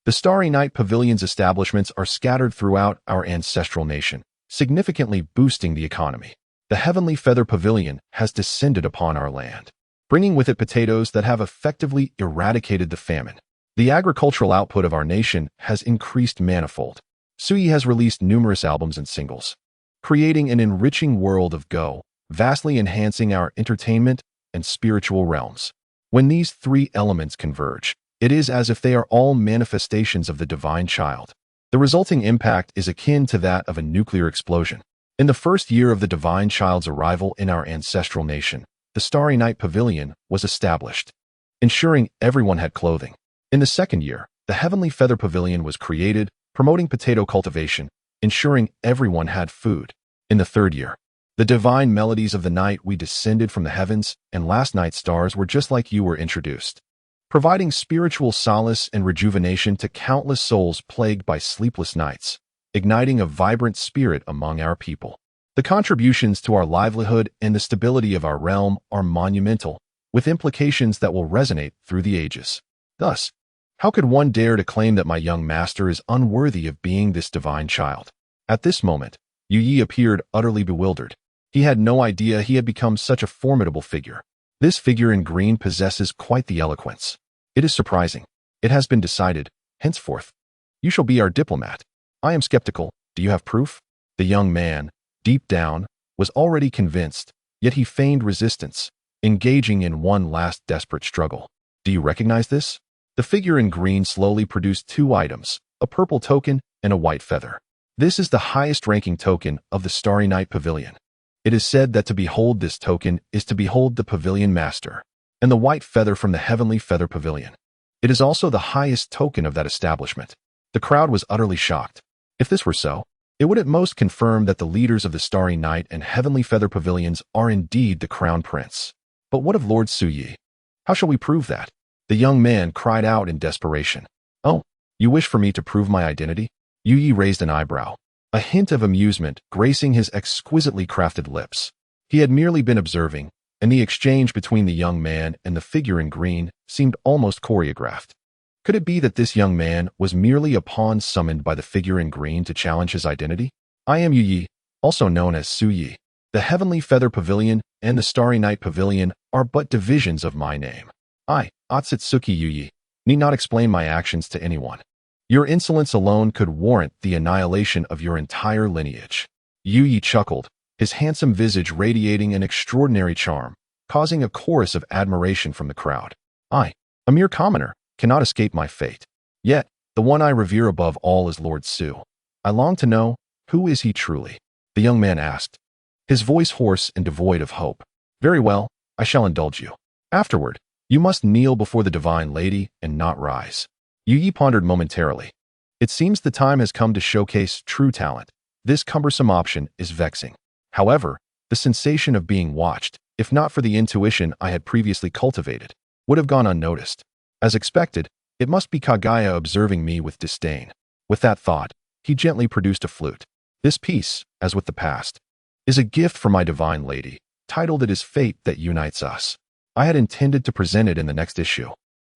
The Starry Night Pavilion's establishments are scattered throughout our ancestral nation, significantly boosting the economy. The Heavenly Feather Pavilion has descended upon our land, bringing with it potatoes that have effectively eradicated the famine. The agricultural output of our nation has increased manifold. Suyi has released numerous albums and singles, creating an enriching world of Go, vastly enhancing our entertainment and spiritual realms. When these three elements converge, it is as if they are all manifestations of the divine child. The resulting impact is akin to that of a nuclear explosion. In the first year of the divine child's arrival in our ancestral nation, the Starry Night Pavilion was established, ensuring everyone had clothing. In the second year, the Heavenly Feather Pavilion was created, promoting potato cultivation, ensuring everyone had food. In the third year, the divine melodies of the night we descended from the heavens, and last night's stars were just like you were introduced, providing spiritual solace and rejuvenation to countless souls plagued by sleepless nights, igniting a vibrant spirit among our people. The contributions to our livelihood and the stability of our realm are monumental, with implications that will resonate through the ages. Thus, how could one dare to claim that my young master is unworthy of being this divine child? At this moment, Yu Yi appeared utterly bewildered. He had no idea he had become such a formidable figure. This figure in green possesses quite the eloquence. It is surprising. It has been decided, henceforth, you shall be our diplomat. I am skeptical. Do you have proof? The young man, deep down, was already convinced, yet he feigned resistance, engaging in one last desperate struggle. Do you recognize this? The figure in green slowly produced two items, a purple token and a white feather. This is the highest-ranking token of the Starry Night Pavilion. It is said that to behold this token is to behold the Pavilion Master, and the white feather from the Heavenly Feather Pavilion. It is also the highest token of that establishment. The crowd was utterly shocked. If this were so, it would at most confirm that the leaders of the Starry Night and Heavenly Feather Pavilions are indeed the Crown Prince. But what of Lord Suyi? How shall we prove that? The young man cried out in desperation. Oh, you wish for me to prove my identity? Yu Yi raised an eyebrow, a hint of amusement gracing his exquisitely crafted lips. He had merely been observing, and the exchange between the young man and the figure in green seemed almost choreographed. Could it be that this young man was merely a pawn summoned by the figure in green to challenge his identity? I am Yu Yi, also known as Suyi. The Heavenly Feather Pavilion and the Starry Night Pavilion are but divisions of my name. I, Otsutsuki Goddess, need not explain my actions to anyone. Your insolence alone could warrant the annihilation of your entire lineage. Yu Yi chuckled, his handsome visage radiating an extraordinary charm, causing a chorus of admiration from the crowd. I, a mere commoner, cannot escape my fate. Yet, the one I revere above all is Lord Su. I long to know, who is he truly? The young man asked, his voice hoarse and devoid of hope. Very well, I shall indulge you. Afterward, you must kneel before the divine lady and not rise. Yu Yi pondered momentarily. It seems the time has come to showcase true talent. This cumbersome option is vexing. However, the sensation of being watched, if not for the intuition I had previously cultivated, would have gone unnoticed. As expected, it must be Kaguya observing me with disdain. With that thought, he gently produced a flute. This piece, as with the past, is a gift from my divine lady, titled It Is Fate That Unites Us. I had intended to present it in the next issue,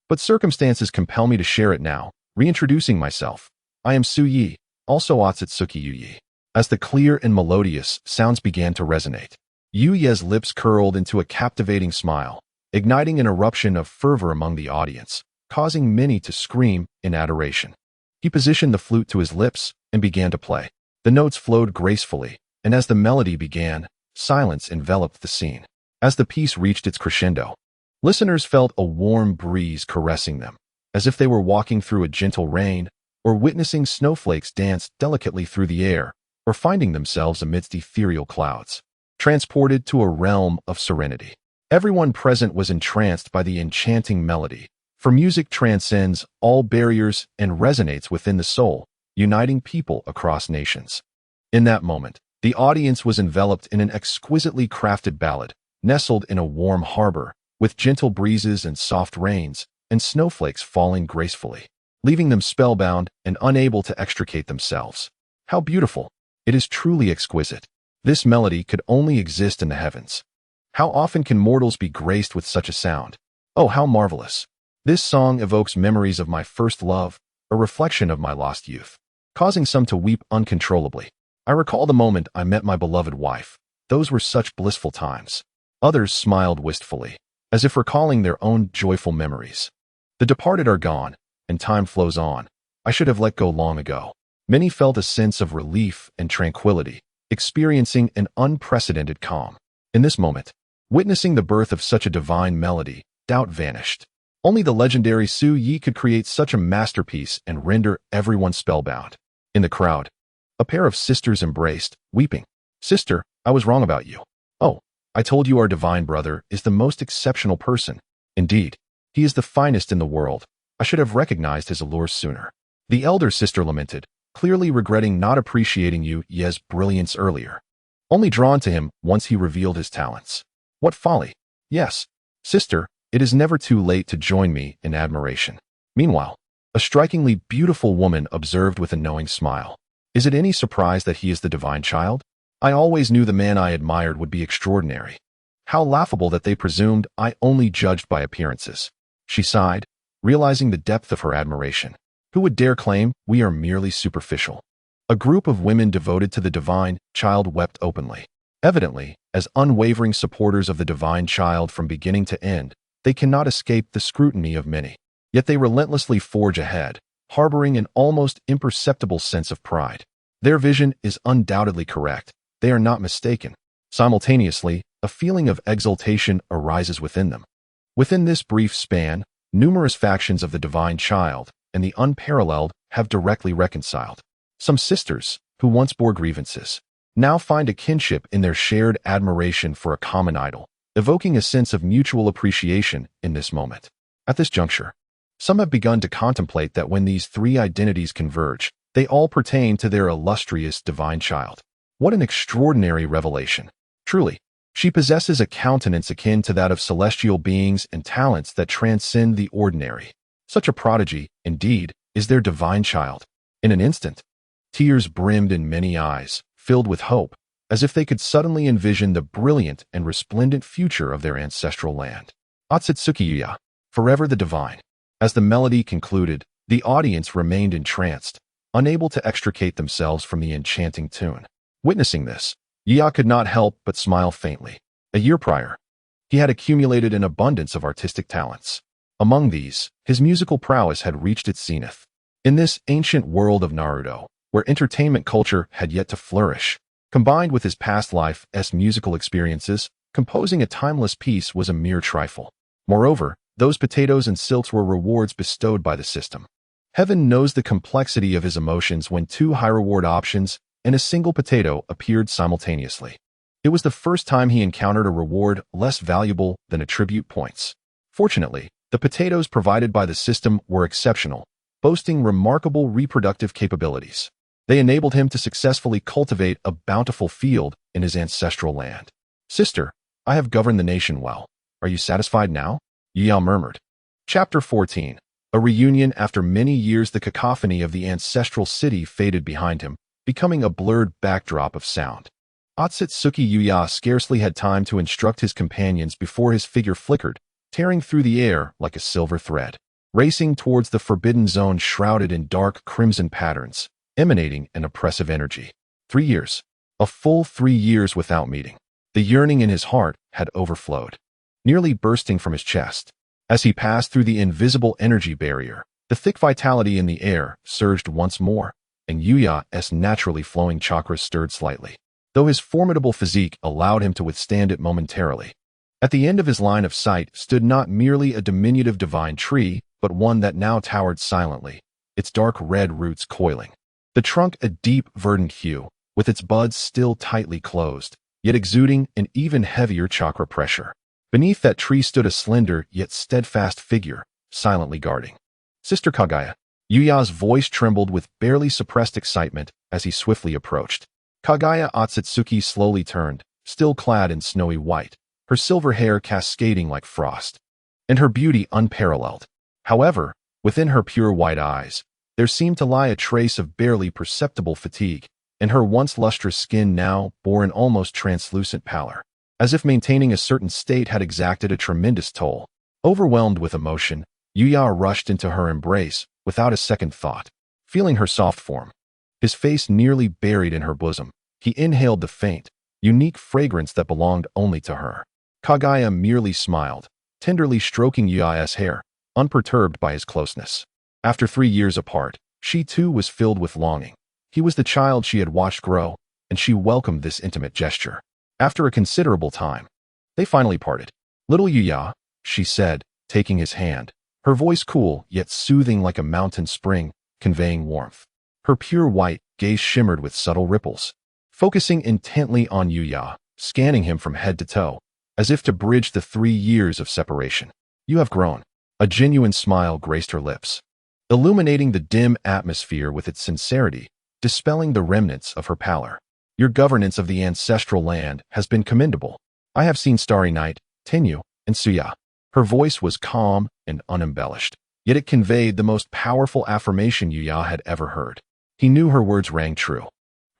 but circumstances compel me to share it now, reintroducing myself. I am Su-yi, also Otsutsuki Yu-yi. As the clear and melodious sounds began to resonate, Yu-yi's lips curled into a captivating smile, igniting an eruption of fervor among the audience, causing many to scream in adoration. He positioned the flute to his lips and began to play. The notes flowed gracefully, and as the melody began, silence enveloped the scene. As the piece reached its crescendo, listeners felt a warm breeze caressing them, as if they were walking through a gentle rain, or witnessing snowflakes dance delicately through the air, or finding themselves amidst ethereal clouds, transported to a realm of serenity. Everyone present was entranced by the enchanting melody, for music transcends all barriers and resonates within the soul, uniting people across nations. In that moment, the audience was enveloped in an exquisitely crafted ballad, nestled in a warm harbor, with gentle breezes and soft rains, and snowflakes falling gracefully, leaving them spellbound and unable to extricate themselves. How beautiful! It is truly exquisite. This melody could only exist in the heavens. How often can mortals be graced with such a sound? Oh, how marvelous! This song evokes memories of my first love, a reflection of my lost youth, causing some to weep uncontrollably. I recall the moment I met my beloved wife. Those were such blissful times. Others smiled wistfully, as if recalling their own joyful memories. The departed are gone, and time flows on. I should have let go long ago. Many felt a sense of relief and tranquility, experiencing an unprecedented calm. In this moment, witnessing the birth of such a divine melody, doubt vanished. Only the legendary Su-yi could create such a masterpiece and render everyone spellbound. In the crowd, a pair of sisters embraced, weeping. Sister, I was wrong about you. Oh, I told you our divine brother is the most exceptional person. Indeed, he is the finest in the world. I should have recognized his allures sooner. The elder sister lamented, clearly regretting not appreciating Yu-yi's brilliance earlier. Only drawn to him once he revealed his talents. What folly! Yes, sister, it is never too late to join me in admiration. Meanwhile, a strikingly beautiful woman observed with a knowing smile. Is it any surprise that he is the divine child? I always knew the man I admired would be extraordinary. How laughable that they presumed I only judged by appearances. She sighed, realizing the depth of her admiration. Who would dare claim we are merely superficial? A group of women devoted to the divine child wept openly. Evidently, as unwavering supporters of the divine child from beginning to end, they cannot escape the scrutiny of many. Yet they relentlessly forge ahead, harboring an almost imperceptible sense of pride. Their vision is undoubtedly correct. They are not mistaken. Simultaneously, a feeling of exultation arises within them. Within this brief span, numerous factions of the divine child and the unparalleled have directly reconciled. Some sisters, who once bore grievances, now find a kinship in their shared admiration for a common idol, evoking a sense of mutual appreciation in this moment. At this juncture, some have begun to contemplate that when these three identities converge, they all pertain to their illustrious divine child. What an extraordinary revelation! Truly, she possesses a countenance akin to that of celestial beings and talents that transcend the ordinary. Such a prodigy, indeed, is their divine child. In an instant, tears brimmed in many eyes, filled with hope, as if they could suddenly envision the brilliant and resplendent future of their ancestral land. Otsutsuki Goddess, forever the divine. As the melody concluded, the audience remained entranced, unable to extricate themselves from the enchanting tune. Witnessing this, Yaa could not help but smile faintly. A year prior, he had accumulated an abundance of artistic talents. Among these, his musical prowess had reached its zenith. In this ancient world of Naruto, where entertainment culture had yet to flourish, combined with his past life's musical experiences, composing a timeless piece was a mere trifle. Moreover, those potatoes and silks were rewards bestowed by the system. Heaven knows the complexity of his emotions when two high-reward options and a single potato appeared simultaneously. It was the first time he encountered a reward less valuable than attribute points. Fortunately, the potatoes provided by the system were exceptional, boasting remarkable reproductive capabilities. They enabled him to successfully cultivate a bountiful field in his ancestral land. Sister, I have governed the nation well. Are you satisfied now? Yaa murmured. Chapter 14. A reunion. After many years, the cacophony of the ancestral city faded behind him, becoming a blurred backdrop of sound. Otsutsuki Goddess scarcely had time to instruct his companions before his figure flickered, tearing through the air like a silver thread, racing towards the forbidden zone shrouded in dark crimson patterns, emanating an oppressive energy. 3 years. A full 3 years without meeting. The yearning in his heart had overflowed, nearly bursting from his chest. As he passed through the invisible energy barrier, the thick vitality in the air surged once more, and Yuya's naturally flowing chakras stirred slightly, though his formidable physique allowed him to withstand it momentarily. At the end of his line of sight stood not merely a diminutive divine tree, but one that now towered silently, its dark red roots coiling. The trunk a deep verdant hue, with its buds still tightly closed, yet exuding an even heavier chakra pressure. Beneath that tree stood a slender yet steadfast figure, silently guarding. Sister Kaguya. Yuya's voice trembled with barely suppressed excitement as he swiftly approached. Kaguya Otsutsuki slowly turned, still clad in snowy white, her silver hair cascading like frost, and her beauty unparalleled. However, within her pure white eyes, there seemed to lie a trace of barely perceptible fatigue, and her once lustrous skin now bore an almost translucent pallor, as if maintaining a certain state had exacted a tremendous toll. Overwhelmed with emotion, Yuya rushed into her embrace without a second thought. Feeling her soft form, his face nearly buried in her bosom, he inhaled the faint, unique fragrance that belonged only to her. Kaguya merely smiled, tenderly stroking Yuya's hair, unperturbed by his closeness. After 3 years apart, she too was filled with longing. He was the child she had watched grow, and she welcomed this intimate gesture. After a considerable time, they finally parted. "Little Yuya," she said, taking his hand, her voice cool yet soothing like a mountain spring, conveying warmth. Her pure white gaze shimmered with subtle ripples, focusing intently on Yuya, scanning him from head to toe, as if to bridge the 3 years of separation. "You have grown." A genuine smile graced her lips, illuminating the dim atmosphere with its sincerity, dispelling the remnants of her pallor. "Your governance of the ancestral land has been commendable. I have seen Starry Night, Tenyu, and Suya." Her voice was calm and unembellished, yet it conveyed the most powerful affirmation Yuya had ever heard. He knew her words rang true.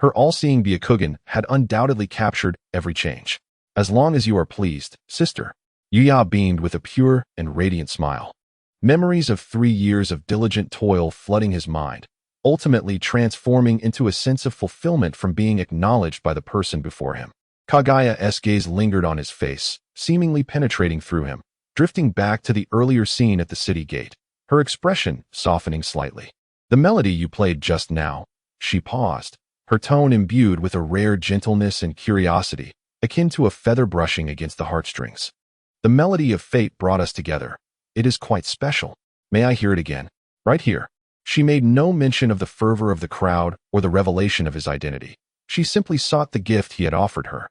Her all-seeing Byakugan had undoubtedly captured every change. "As long as you are pleased, sister." Yuya beamed with a pure and radiant smile. Memories of 3 years of diligent toil flooding his mind, ultimately transforming into a sense of fulfillment from being acknowledged by the person before him. Kaguya's gaze lingered on his face, seemingly penetrating through him, drifting back to the earlier scene at the city gate, her expression softening slightly. "The melody you played just now." She paused, her tone imbued with a rare gentleness and curiosity, akin to a feather brushing against the heartstrings. "The melody of fate brought us together. It is quite special. May I hear it again?" "Right here." She made no mention of the fervor of the crowd or the revelation of his identity. She simply sought the gift he had offered her,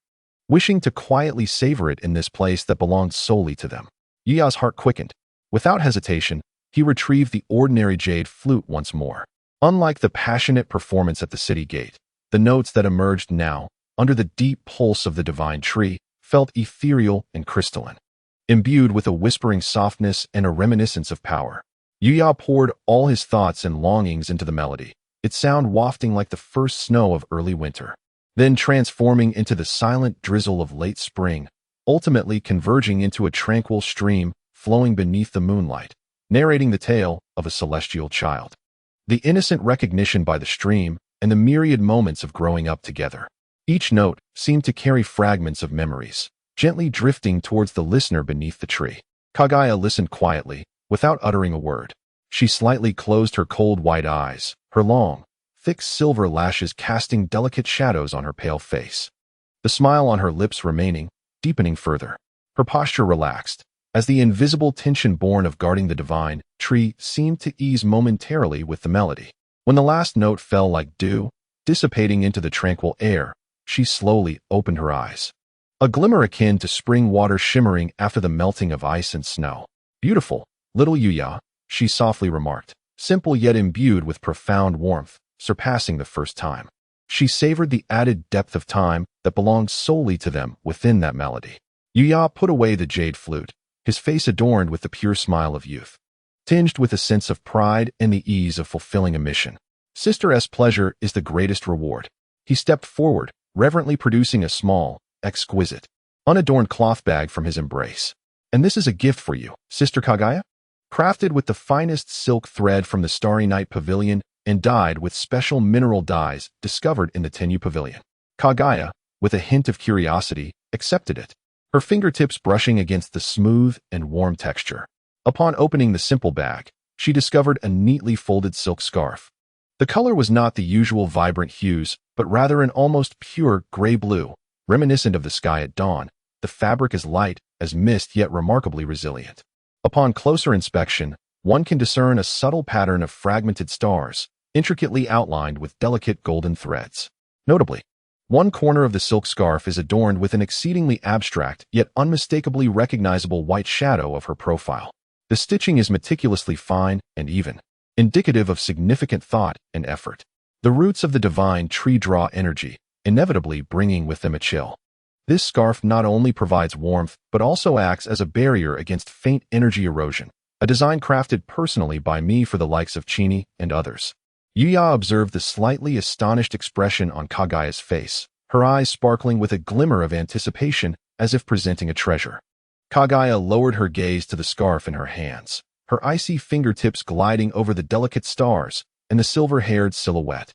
wishing to quietly savor it in this place that belonged solely to them. Yuya's heart quickened. Without hesitation, he retrieved the ordinary jade flute once more. Unlike the passionate performance at the city gate, the notes that emerged now, under the deep pulse of the divine tree, felt ethereal and crystalline, imbued with a whispering softness and a reminiscence of power. Yuya poured all his thoughts and longings into the melody, its sound wafting like the first snow of early winter, then transforming into the silent drizzle of late spring, ultimately converging into a tranquil stream flowing beneath the moonlight, narrating the tale of a celestial child. The innocent recognition by the stream and the myriad moments of growing up together. Each note seemed to carry fragments of memories, gently drifting towards the listener beneath the tree. Kaguya listened quietly, without uttering a word. She slightly closed her cold white eyes, her long, thick silver lashes casting delicate shadows on her pale face, the smile on her lips remaining, deepening further. Her posture relaxed, as the invisible tension born of guarding the divine tree seemed to ease momentarily with the melody. When the last note fell like dew, dissipating into the tranquil air, she slowly opened her eyes. A glimmer akin to spring water shimmering after the melting of ice and snow. "Beautiful, little Yuya," she softly remarked, simple yet imbued with profound warmth, surpassing the first time. She savored the added depth of time that belonged solely to them within that melody. Yuya put away the jade flute, his face adorned with the pure smile of youth. tinged with a sense of pride and the ease of fulfilling a mission. Sister's pleasure is the greatest reward. He stepped forward, reverently producing a small, exquisite, unadorned cloth bag from his embrace. And this is a gift for you, Sister Kaguya? Crafted with the finest silk thread from the Starry Night Pavilion and dyed with special mineral dyes discovered in the Tenyu Pavilion. Kaguya, with a hint of curiosity, accepted it, her fingertips brushing against the smooth and warm texture. Upon opening the simple bag, she discovered a neatly folded silk scarf. The color was not the usual vibrant hues, but rather an almost pure gray-blue, reminiscent of the sky at dawn. The fabric is light as mist yet remarkably resilient. Upon closer inspection, one can discern a subtle pattern of fragmented stars, intricately outlined with delicate golden threads. Notably, one corner of the silk scarf is adorned with an exceedingly abstract yet unmistakably recognizable white shadow of her profile. The stitching is meticulously fine and even, indicative of significant thought and effort. The roots of the divine tree draw energy, inevitably bringing with them a chill. This scarf not only provides warmth but also acts as a barrier against faint energy erosion, a design crafted personally by me for the likes of Chini and others. Yuya observed the slightly astonished expression on Kaguya's face, her eyes sparkling with a glimmer of anticipation as if presenting a treasure. Kaguya lowered her gaze to the scarf in her hands, her icy fingertips gliding over the delicate stars and the silver-haired silhouette.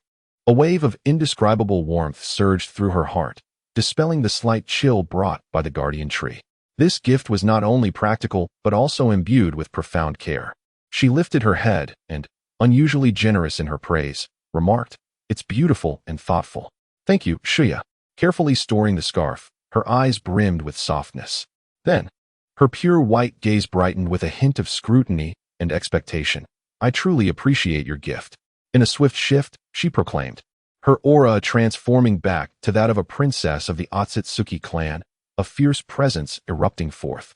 A wave of indescribable warmth surged through her heart, dispelling the slight chill brought by the guardian tree. This gift was not only practical but also imbued with profound care. She lifted her head and, unusually generous in her praise, remarked, "It's beautiful and thoughtful. Thank you, Shuya." Carefully storing the scarf, her eyes brimmed with softness. Then, her pure white gaze brightened with a hint of scrutiny and expectation. "I truly appreciate your gift." In a swift shift, she proclaimed, her aura transforming back to that of a princess of the Otsutsuki clan, a fierce presence erupting forth.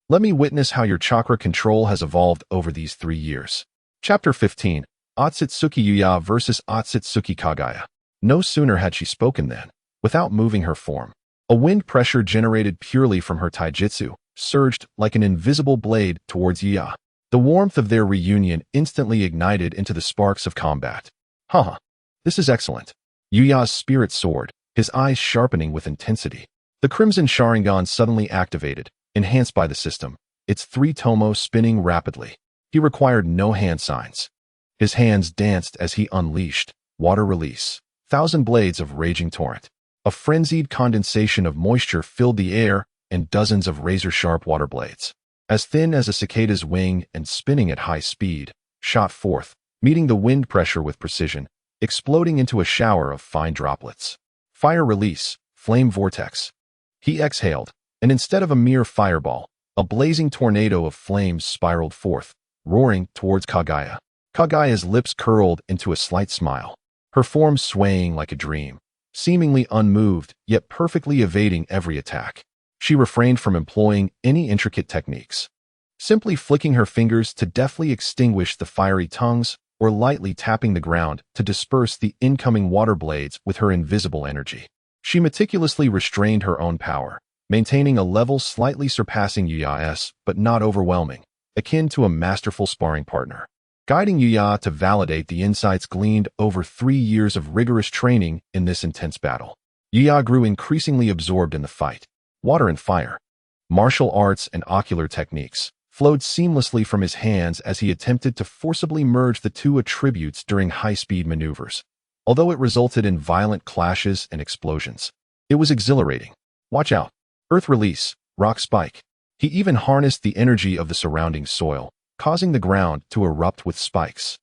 "Let me witness how your chakra control has evolved over these 3 years." Chapter 15. Otsutsuki Yuya versus Otsutsuki Kaguya. No sooner had she spoken than, without moving her form, a wind pressure generated purely from her taijutsu surged like an invisible blade towards Yuya. The warmth of their reunion instantly ignited into the sparks of combat. Haha, this is excellent. Yuya's spirit soared, his eyes sharpening with intensity. The Crimson Sharingan suddenly activated, enhanced by the system, its 3 tomo spinning rapidly. He required no hand signs. His hands danced as he unleashed, water release, 1,000 blades of raging torrent. A frenzied condensation of moisture filled the air and dozens of razor-sharp water blades, as thin as a cicada's wing and spinning at high speed, shot forth, meeting the wind pressure with precision, exploding into a shower of fine droplets. Fire release, flame vortex. He exhaled, and instead of a mere fireball, a blazing tornado of flames spiraled forth, roaring towards Kaguya. Kaguya's lips curled into a slight smile, her form swaying like a dream, seemingly unmoved yet perfectly evading every attack. She refrained from employing any intricate techniques, simply flicking her fingers to deftly extinguish the fiery tongues or lightly tapping the ground to disperse the incoming water blades with her invisible energy. She meticulously restrained her own power, maintaining a level slightly surpassing Yuya's but not overwhelming, akin to a masterful sparring partner, guiding Yuya to validate the insights gleaned over 3 years of rigorous training in this intense battle. Yuya grew increasingly absorbed in the fight. Water and fire, martial arts and ocular techniques, flowed seamlessly from his hands as he attempted to forcibly merge the 2 attributes during high-speed maneuvers. Although it resulted in violent clashes and explosions, it was exhilarating. Watch out. Earth release, rock spike. He even harnessed the energy of the surrounding soil, causing the ground to erupt with spikes.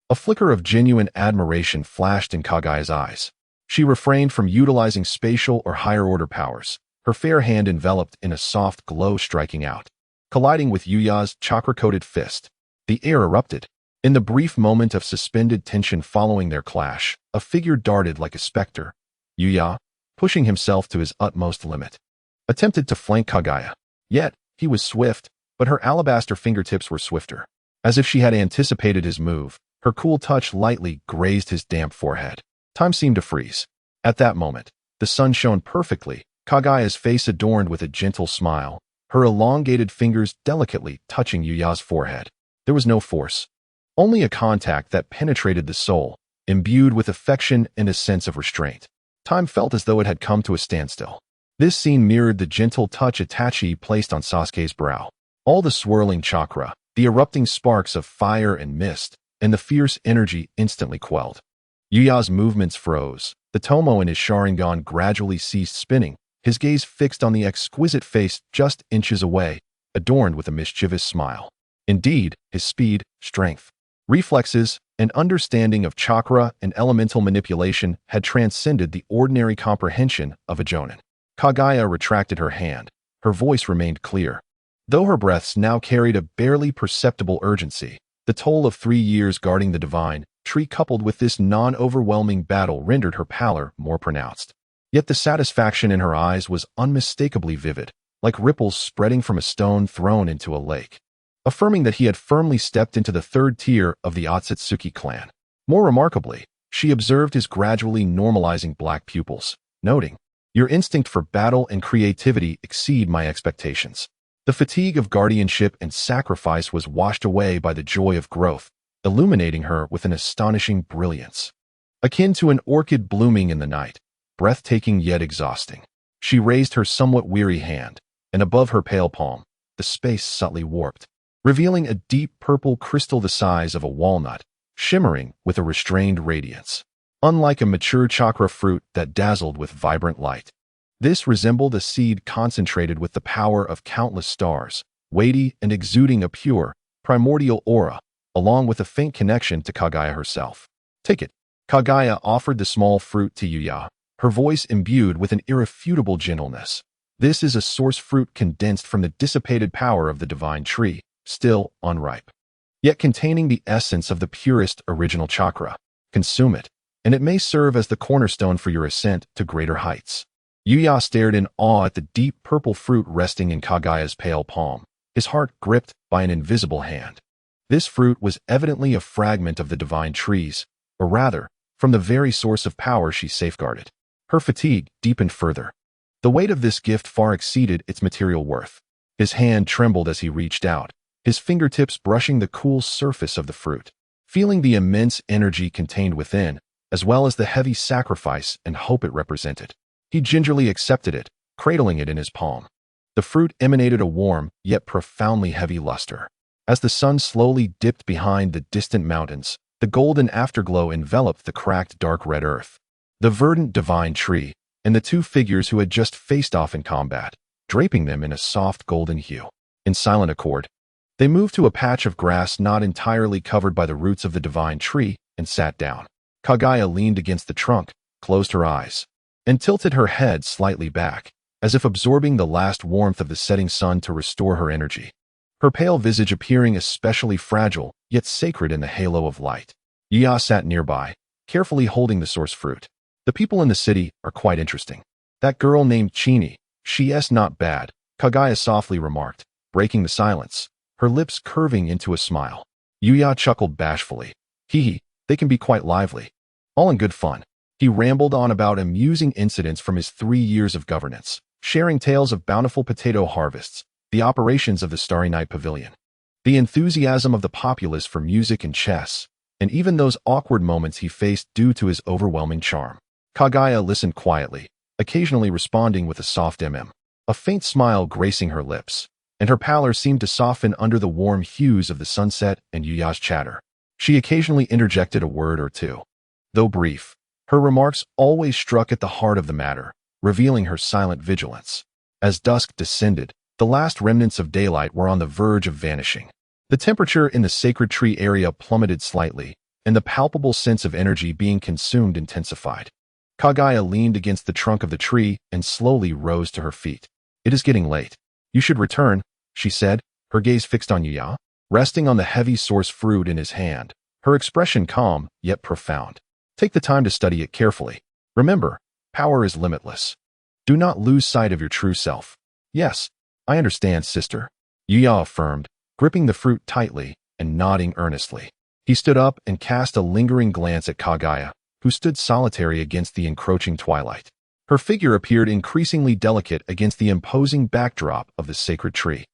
A flicker of genuine admiration flashed in Kaguya's eyes. She refrained from utilizing spatial or higher-order powers, her fair hand enveloped in a soft glow striking out, colliding with Yuya's chakra-coated fist. The air erupted. In the brief moment of suspended tension following their clash, a figure darted like a specter. Yuya, pushing himself to his utmost limit, attempted to flank Kaguya. Yet, he was swift, but her alabaster fingertips were swifter. As if she had anticipated his move, her cool touch lightly grazed his damp forehead. Time seemed to freeze. At that moment, the sun shone perfectly, Kaguya's face adorned with a gentle smile, her elongated fingers delicately touching Yuya's forehead. There was no force, only a contact that penetrated the soul, imbued with affection and a sense of restraint. Time felt as though it had come to a standstill. This scene mirrored the gentle touch Itachi placed on Sasuke's brow. All the swirling chakra, the erupting sparks of fire and mist, and the fierce energy instantly quelled. Yuya's movements froze. The tomo in his Sharingan gradually ceased spinning, his gaze fixed on the exquisite face just inches away, adorned with a mischievous smile. Indeed, his speed, strength, reflexes, and understanding of chakra and elemental manipulation had transcended the ordinary comprehension of a jonin. Kaguya retracted her hand. Her voice remained clear, though her breaths now carried a barely perceptible urgency. The toll of 3 years guarding the divine tree coupled with this non-overwhelming battle rendered her pallor more pronounced. Yet the satisfaction in her eyes was unmistakably vivid, like ripples spreading from a stone thrown into a lake, affirming that he had firmly stepped into the third tier of the Otsutsuki clan. More remarkably, she observed his gradually normalizing black pupils, noting, "Your instinct for battle and creativity exceed my expectations." The fatigue of guardianship and sacrifice was washed away by the joy of growth, illuminating her with an astonishing brilliance, akin to an orchid blooming in the night, breathtaking yet exhausting. She raised her somewhat weary hand, and above her pale palm, the space subtly warped, revealing a deep purple crystal the size of a walnut, shimmering with a restrained radiance. Unlike a mature chakra fruit that dazzled with vibrant light, this resembled a seed concentrated with the power of countless stars, weighty and exuding a pure, primordial aura, along with a faint connection to Kaguya herself. "Take it." Kaguya offered the small fruit to Yuya, her voice imbued with an irrefutable gentleness. "This is a source fruit condensed from the dissipated power of the divine tree, still unripe, yet containing the essence of the purest original chakra. Consume it, and it may serve as the cornerstone for your ascent to greater heights." Yuya stared in awe at the deep purple fruit resting in Kaguya's pale palm, his heart gripped by an invisible hand. This fruit was evidently a fragment of the divine trees, or rather, from the very source of power she safeguarded. Her fatigue deepened further. The weight of this gift far exceeded its material worth. His hand trembled as he reached out, his fingertips brushing the cool surface of the fruit. Feeling the immense energy contained within, as well as the heavy sacrifice and hope it represented, he gingerly accepted it, cradling it in his palm. The fruit emanated a warm, yet profoundly heavy luster. As the sun slowly dipped behind the distant mountains, the golden afterglow enveloped the cracked dark red earth. The verdant divine tree, and the two figures who had just faced off in combat, draping them in a soft golden hue. In silent accord, they moved to a patch of grass not entirely covered by the roots of the divine tree and sat down. Kaguya leaned against the trunk, closed her eyes, and tilted her head slightly back, as if absorbing the last warmth of the setting sun to restore her energy. Her pale visage appearing especially fragile, yet sacred in the halo of light. Yuya sat nearby, carefully holding the source fruit. "The people in the city are quite interesting. That girl named Chini, she's not bad," Kaguya softly remarked, breaking the silence, her lips curving into a smile. Yuya chuckled bashfully. "Hee, they can be quite lively. All in good fun." He rambled on about amusing incidents from his 3 years of governance, sharing tales of bountiful potato harvests, the operations of the Starry Night Pavilion, the enthusiasm of the populace for music and chess, and even those awkward moments he faced due to his overwhelming charm. Kaguya listened quietly, occasionally responding with a soft a faint smile gracing her lips, and her pallor seemed to soften under the warm hues of the sunset and Yuya's chatter. She occasionally interjected a word or two. Though brief, her remarks always struck at the heart of the matter, revealing her silent vigilance. As dusk descended, the last remnants of daylight were on the verge of vanishing. The temperature in the sacred tree area plummeted slightly, and the palpable sense of energy being consumed intensified. Kaguya leaned against the trunk of the tree and slowly rose to her feet. "It is getting late. You should return," she said, her gaze fixed on Yuya, resting on the heavy source fruit in his hand, her expression calm yet profound. "Take the time to study it carefully. Remember, power is limitless. Do not lose sight of your true self." "Yes, I understand, sister," Yuya affirmed, gripping the fruit tightly and nodding earnestly. He stood up and cast a lingering glance at Kaguya, who stood solitary against the encroaching twilight. Her figure appeared increasingly delicate against the imposing backdrop of the sacred tree.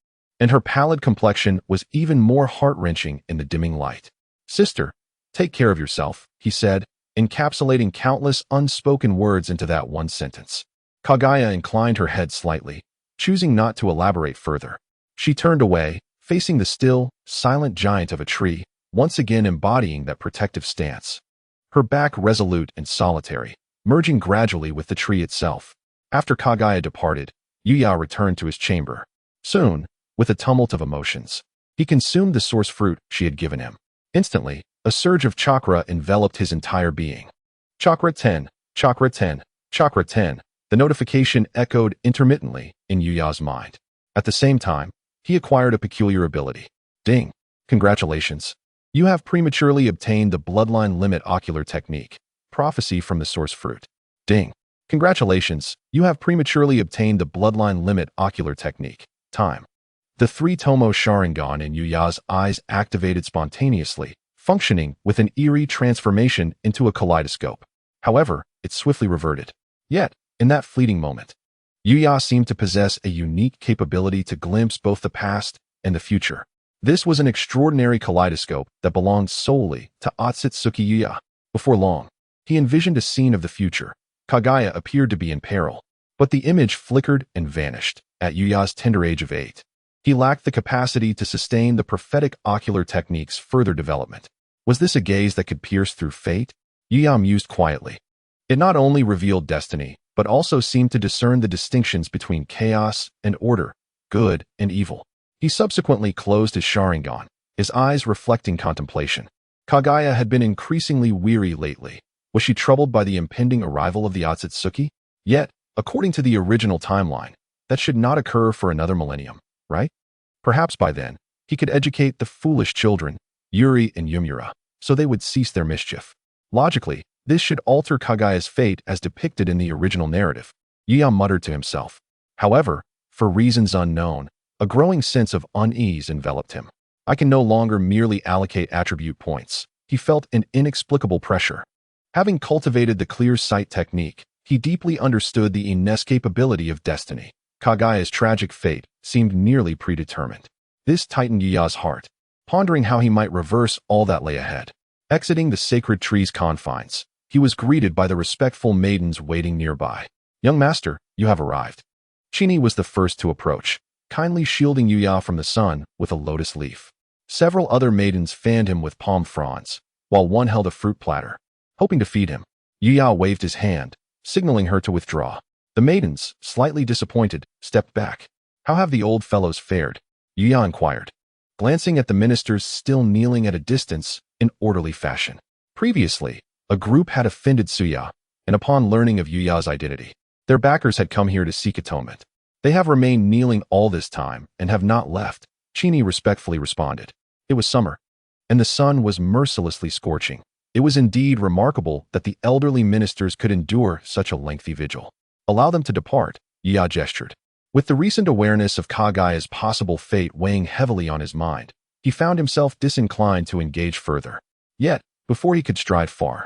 and her pallid complexion was even more heart-wrenching in the dimming light. "Sister, take care of yourself," he said, encapsulating countless unspoken words into that one sentence. Kaguya inclined her head slightly, choosing not to elaborate further. She turned away, facing the still, silent giant of a tree, once again embodying that protective stance. Her back resolute and solitary, merging gradually with the tree itself. After Kaguya departed, Yuya returned to his chamber. Soon, with a tumult of emotions, he consumed the source fruit she had given him. Instantly, a surge of chakra enveloped his entire being. Chakra 10, Chakra 10, Chakra 10. The notification echoed intermittently in Yuya's mind. At the same time, he acquired a peculiar ability. Ding! Congratulations. You have prematurely obtained the bloodline limit ocular technique. Prophecy from the source fruit. Ding! Congratulations, you have prematurely obtained the bloodline limit ocular technique. Time. The three-tomo Sharingan in Yuya's eyes activated spontaneously, functioning with an eerie transformation into a kaleidoscope. However, it swiftly reverted. Yet, in that fleeting moment, Yuya seemed to possess a unique capability to glimpse both the past and the future. This was an extraordinary kaleidoscope that belonged solely to Otsutsuki Yuya. Before long, he envisioned a scene of the future. Kaguya appeared to be in peril, but the image flickered and vanished at Yuya's tender age of 8. He lacked the capacity to sustain the prophetic ocular technique's further development. Was this a gaze that could pierce through fate? Yuya mused quietly. It not only revealed destiny, but also seemed to discern the distinctions between chaos and order, good and evil. He subsequently closed his Sharingan, his eyes reflecting contemplation. Kaguya had been increasingly weary lately. Was she troubled by the impending arrival of the Otsutsuki? Yet, according to the original timeline, that should not occur for another millennium, right? Perhaps by then, he could educate the foolish children, Yuri and Yumura, so they would cease their mischief. Logically, this should alter Kaguya's fate as depicted in the original narrative. Yuya muttered to himself. However, for reasons unknown, a growing sense of unease enveloped him. I can no longer merely allocate attribute points. He felt an inexplicable pressure. Having cultivated the clear sight technique, he deeply understood the inescapability of destiny. Kaguya's tragic fate seemed nearly predetermined. This tightened Yuya's heart, pondering how he might reverse all that lay ahead. Exiting the sacred tree's confines, he was greeted by the respectful maidens waiting nearby. "Young master, you have arrived." Chini was the first to approach, kindly shielding Yuya from the sun with a lotus leaf. Several other maidens fanned him with palm fronds, while one held a fruit platter, hoping to feed him. Yuya waved his hand, signaling her to withdraw. The maidens, slightly disappointed, stepped back. "How have the old fellows fared?" Yuya inquired, glancing at the ministers still kneeling at a distance in orderly fashion. Previously, a group had offended Suya, and upon learning of Yuya's identity, their backers had come here to seek atonement. "They have remained kneeling all this time and have not left," Chini respectfully responded. It was summer, and the sun was mercilessly scorching. It was indeed remarkable that the elderly ministers could endure such a lengthy vigil. "Allow them to depart," Yuya gestured. With the recent awareness of Kaguya's possible fate weighing heavily on his mind, he found himself disinclined to engage further. Yet, before he could stride far,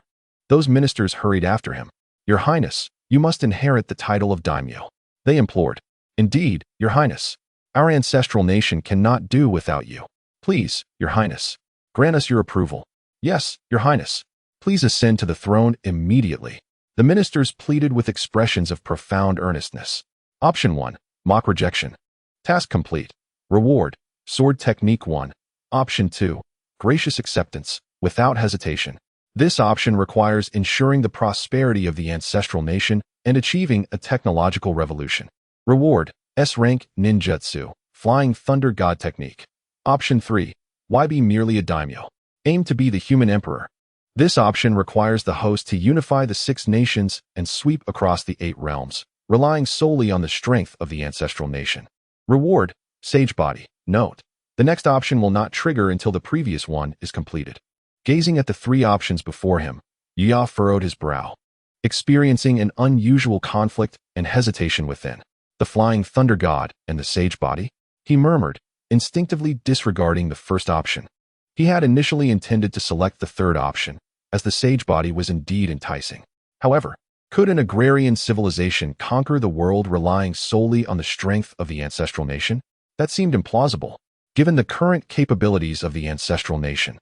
those ministers hurried after him. "Your Highness, you must inherit the title of daimyo," they implored. "Indeed, Your Highness, our ancestral nation cannot do without you. Please, Your Highness, grant us your approval." "Yes, Your Highness, please ascend to the throne immediately." The ministers pleaded with expressions of profound earnestness. Option 1. Mock rejection. Task complete. Reward. Sword Technique 1. Option 2. Gracious acceptance, without hesitation. This option requires ensuring the prosperity of the ancestral nation and achieving a technological revolution. Reward. S-rank ninjutsu, Flying Thunder God Technique. Option 3. Why be merely a daimyo? Aim to be the human emperor. This option requires the host to unify the 6 nations and sweep across the 8 realms, relying solely on the strength of the ancestral nation. Reward. Sage Body. Note: the next option will not trigger until the previous one is completed. Gazing at the 3 options before him, Yuya furrowed his brow, experiencing an unusual conflict and hesitation within. The Flying Thunder God and the Sage Body? He murmured, instinctively disregarding the first option. He had initially intended to select the third option, as the Sage Body was indeed enticing. However, could an agrarian civilization conquer the world relying solely on the strength of the ancestral nation? That seemed implausible, given the current capabilities of the ancestral nation.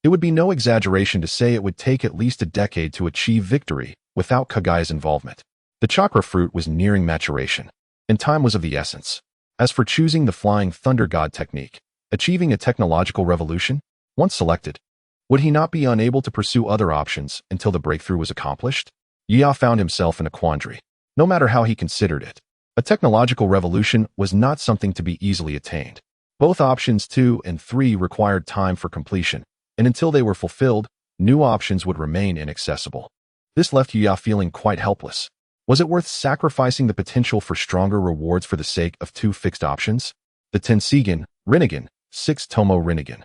It would be no exaggeration to say it would take at least a decade to achieve victory without Kaguya's involvement. The chakra fruit was nearing maturation, and time was of the essence. As for choosing the Flying Thunder God technique, achieving a technological revolution, once selected, would he not be unable to pursue other options until the breakthrough was accomplished? Yuya found himself in a quandary. No matter how he considered it, a technological revolution was not something to be easily attained. Both options 2 and 3 required time for completion, and until they were fulfilled, new options would remain inaccessible. This left Yuya feeling quite helpless. Was it worth sacrificing the potential for stronger rewards for the sake of 2 fixed options? The Tenseigan, Rinnegan, 6 Tomo Rinnegan,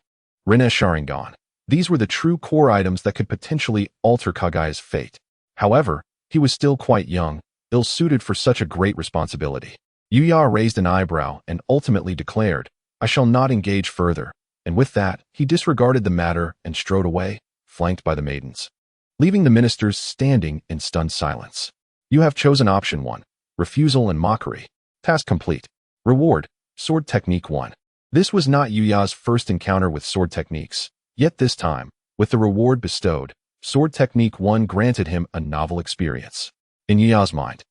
Sharingan. These were the true core items that could potentially alter Kaguya's fate. However, he was still quite young, ill-suited for such a great responsibility. Yuya raised an eyebrow and ultimately declared, "I shall not engage further," and with that, he disregarded the matter and strode away, flanked by the maidens, leaving the ministers standing in stunned silence. You have chosen option 1, refusal and mockery. Task complete. Reward, sword technique 1. This was not Yuya's first encounter with sword techniques, yet this time, with the reward bestowed, sword technique 1 granted him a novel experience. In Yuya's mind,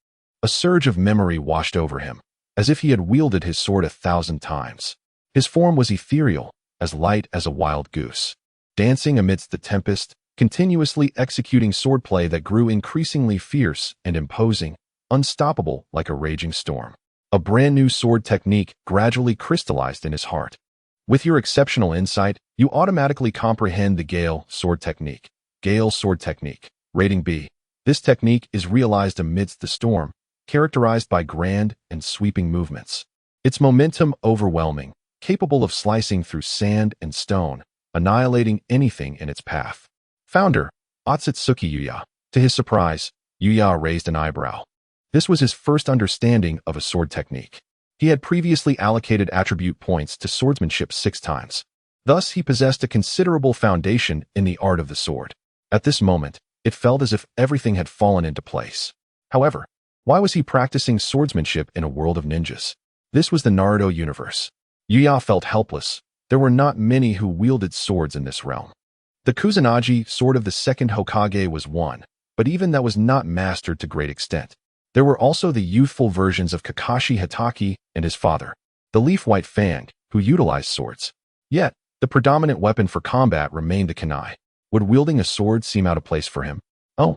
a surge of memory washed over him, as if he had wielded his sword 1,000 times. His form was ethereal, as light as a wild goose, dancing amidst the tempest, continuously executing swordplay that grew increasingly fierce and imposing, unstoppable like a raging storm. A brand new sword technique gradually crystallized in his heart. With your exceptional insight, you automatically comprehend the Gale sword technique. Gale sword technique. Rating B. This technique is realized amidst the storm, characterized by grand and sweeping movements. Its momentum overwhelming, capable of slicing through sand and stone, annihilating anything in its path. Founder, Otsutsuki Yuya. To his surprise, Yuya raised an eyebrow. This was his first understanding of a sword technique. He had previously allocated attribute points to swordsmanship 6 times. Thus, he possessed a considerable foundation in the art of the sword. At this moment, it felt as if everything had fallen into place. However, why was he practicing swordsmanship in a world of ninjas? This was the Naruto universe. Yuya felt helpless. There were not many who wielded swords in this realm. The Kusanagi sword of the second Hokage was one, but even that was not mastered to great extent. There were also the youthful versions of Kakashi Hatake and his father, the Leaf-White Fang, who utilized swords. Yet, the predominant weapon for combat remained the kunai. Would wielding a sword seem out of place for him? Oh,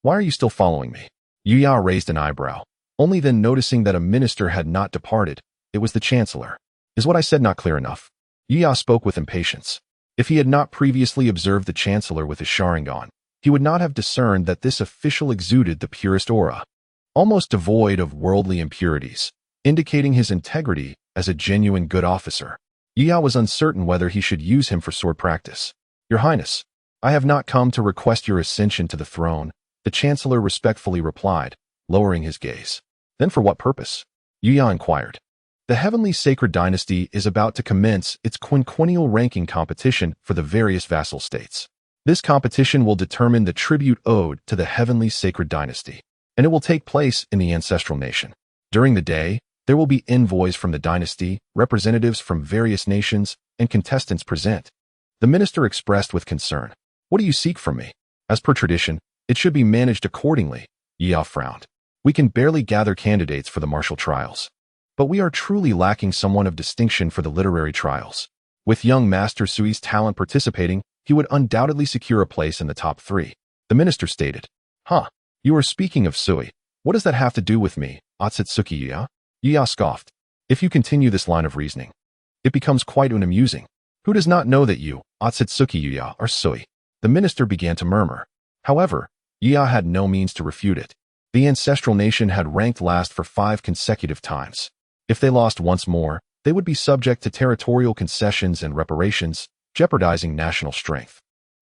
why are you still following me? Yuya raised an eyebrow, only then noticing that a minister had not departed. It was the chancellor. Is what I said not clear enough? Yuya spoke with impatience. If he had not previously observed the chancellor with his Sharingan, he would not have discerned that this official exuded the purest aura, almost devoid of worldly impurities, indicating his integrity as a genuine good officer. Yuya was uncertain whether he should use him for sword practice. Your Highness, I have not come to request your ascension to the throne, the chancellor respectfully replied, lowering his gaze. Then for what purpose? Yuya inquired. The Heavenly Sacred Dynasty is about to commence its quinquennial ranking competition for the various vassal states. This competition will determine the tribute owed to the Heavenly Sacred Dynasty, and it will take place in the ancestral nation. During the day, there will be envoys from the dynasty, representatives from various nations, and contestants present. The minister expressed with concern. What do you seek from me? As per tradition, it should be managed accordingly. Yuya frowned. We can barely gather candidates for the martial trials. But we are truly lacking someone of distinction for the literary trials. With young Master Sui's talent participating, he would undoubtedly secure a place in the top 3. The minister stated. Huh, you are speaking of Sui. What does that have to do with me, Otsutsuki Yuya? Yuya scoffed. If you continue this line of reasoning, it becomes quite unamusing. Who does not know that you, Otsutsuki Yuya, are Sui? The minister began to murmur. However, Yuya had no means to refute it. The ancestral nation had ranked last for 5 consecutive times. If they lost once more, they would be subject to territorial concessions and reparations, jeopardizing national strength.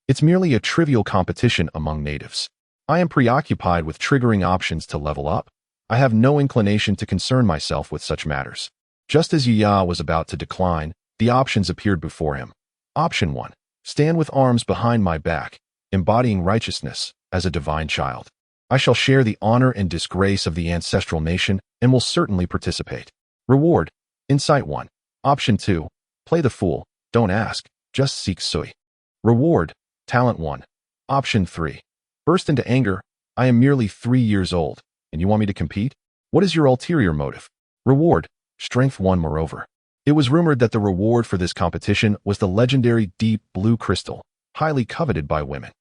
It's merely a trivial competition among natives. I am preoccupied with triggering options to level up. I have no inclination to concern myself with such matters. Just as Yuya was about to decline, the options appeared before him. Option 1. Stand with arms behind my back, embodying righteousness, as a divine child. I shall share the honor and disgrace of the ancestral nation and will certainly participate. Reward, Insight 1. Option 2. Play the fool. Don't ask. Just seek sui. Reward. Talent 1. Option 3. Burst into anger. I am merely 3 years old, and you want me to compete? What is your ulterior motive? Reward. Strength 1. Moreover, it was rumored that the reward for this competition was the legendary deep blue crystal, highly coveted by women.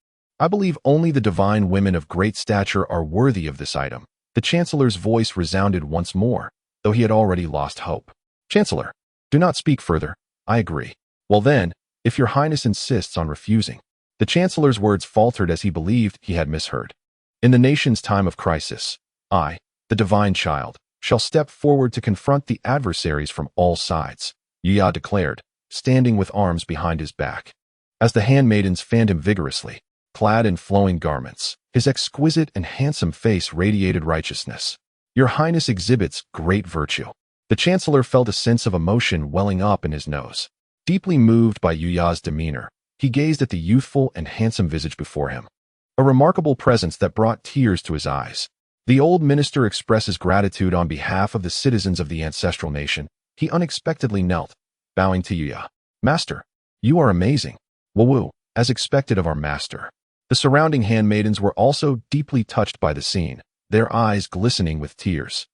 I believe only the divine women of great stature are worthy of this item. The Chancellor's voice resounded once more, though he had already lost hope. Chancellor, do not speak further. I agree. Well then, if your highness insists on refusing. The Chancellor's words faltered as he believed he had misheard. In the nation's time of crisis, I, the divine child, shall step forward to confront the adversaries from all sides, Yuya declared, standing with arms behind his back. As the handmaidens fanned him vigorously, clad in flowing garments, his exquisite and handsome face radiated righteousness. Your highness exhibits great virtue. The Chancellor felt a sense of emotion welling up in his nose. Deeply moved by Yuya's demeanor, he gazed at the youthful and handsome visage before him. A remarkable presence that brought tears to his eyes. The old minister expresses gratitude on behalf of the citizens of the ancestral nation. He unexpectedly knelt, bowing to Yuya. Master, you are amazing. Woo-woo, as expected of our master. The surrounding handmaidens were also deeply touched by the scene, their eyes glistening with tears.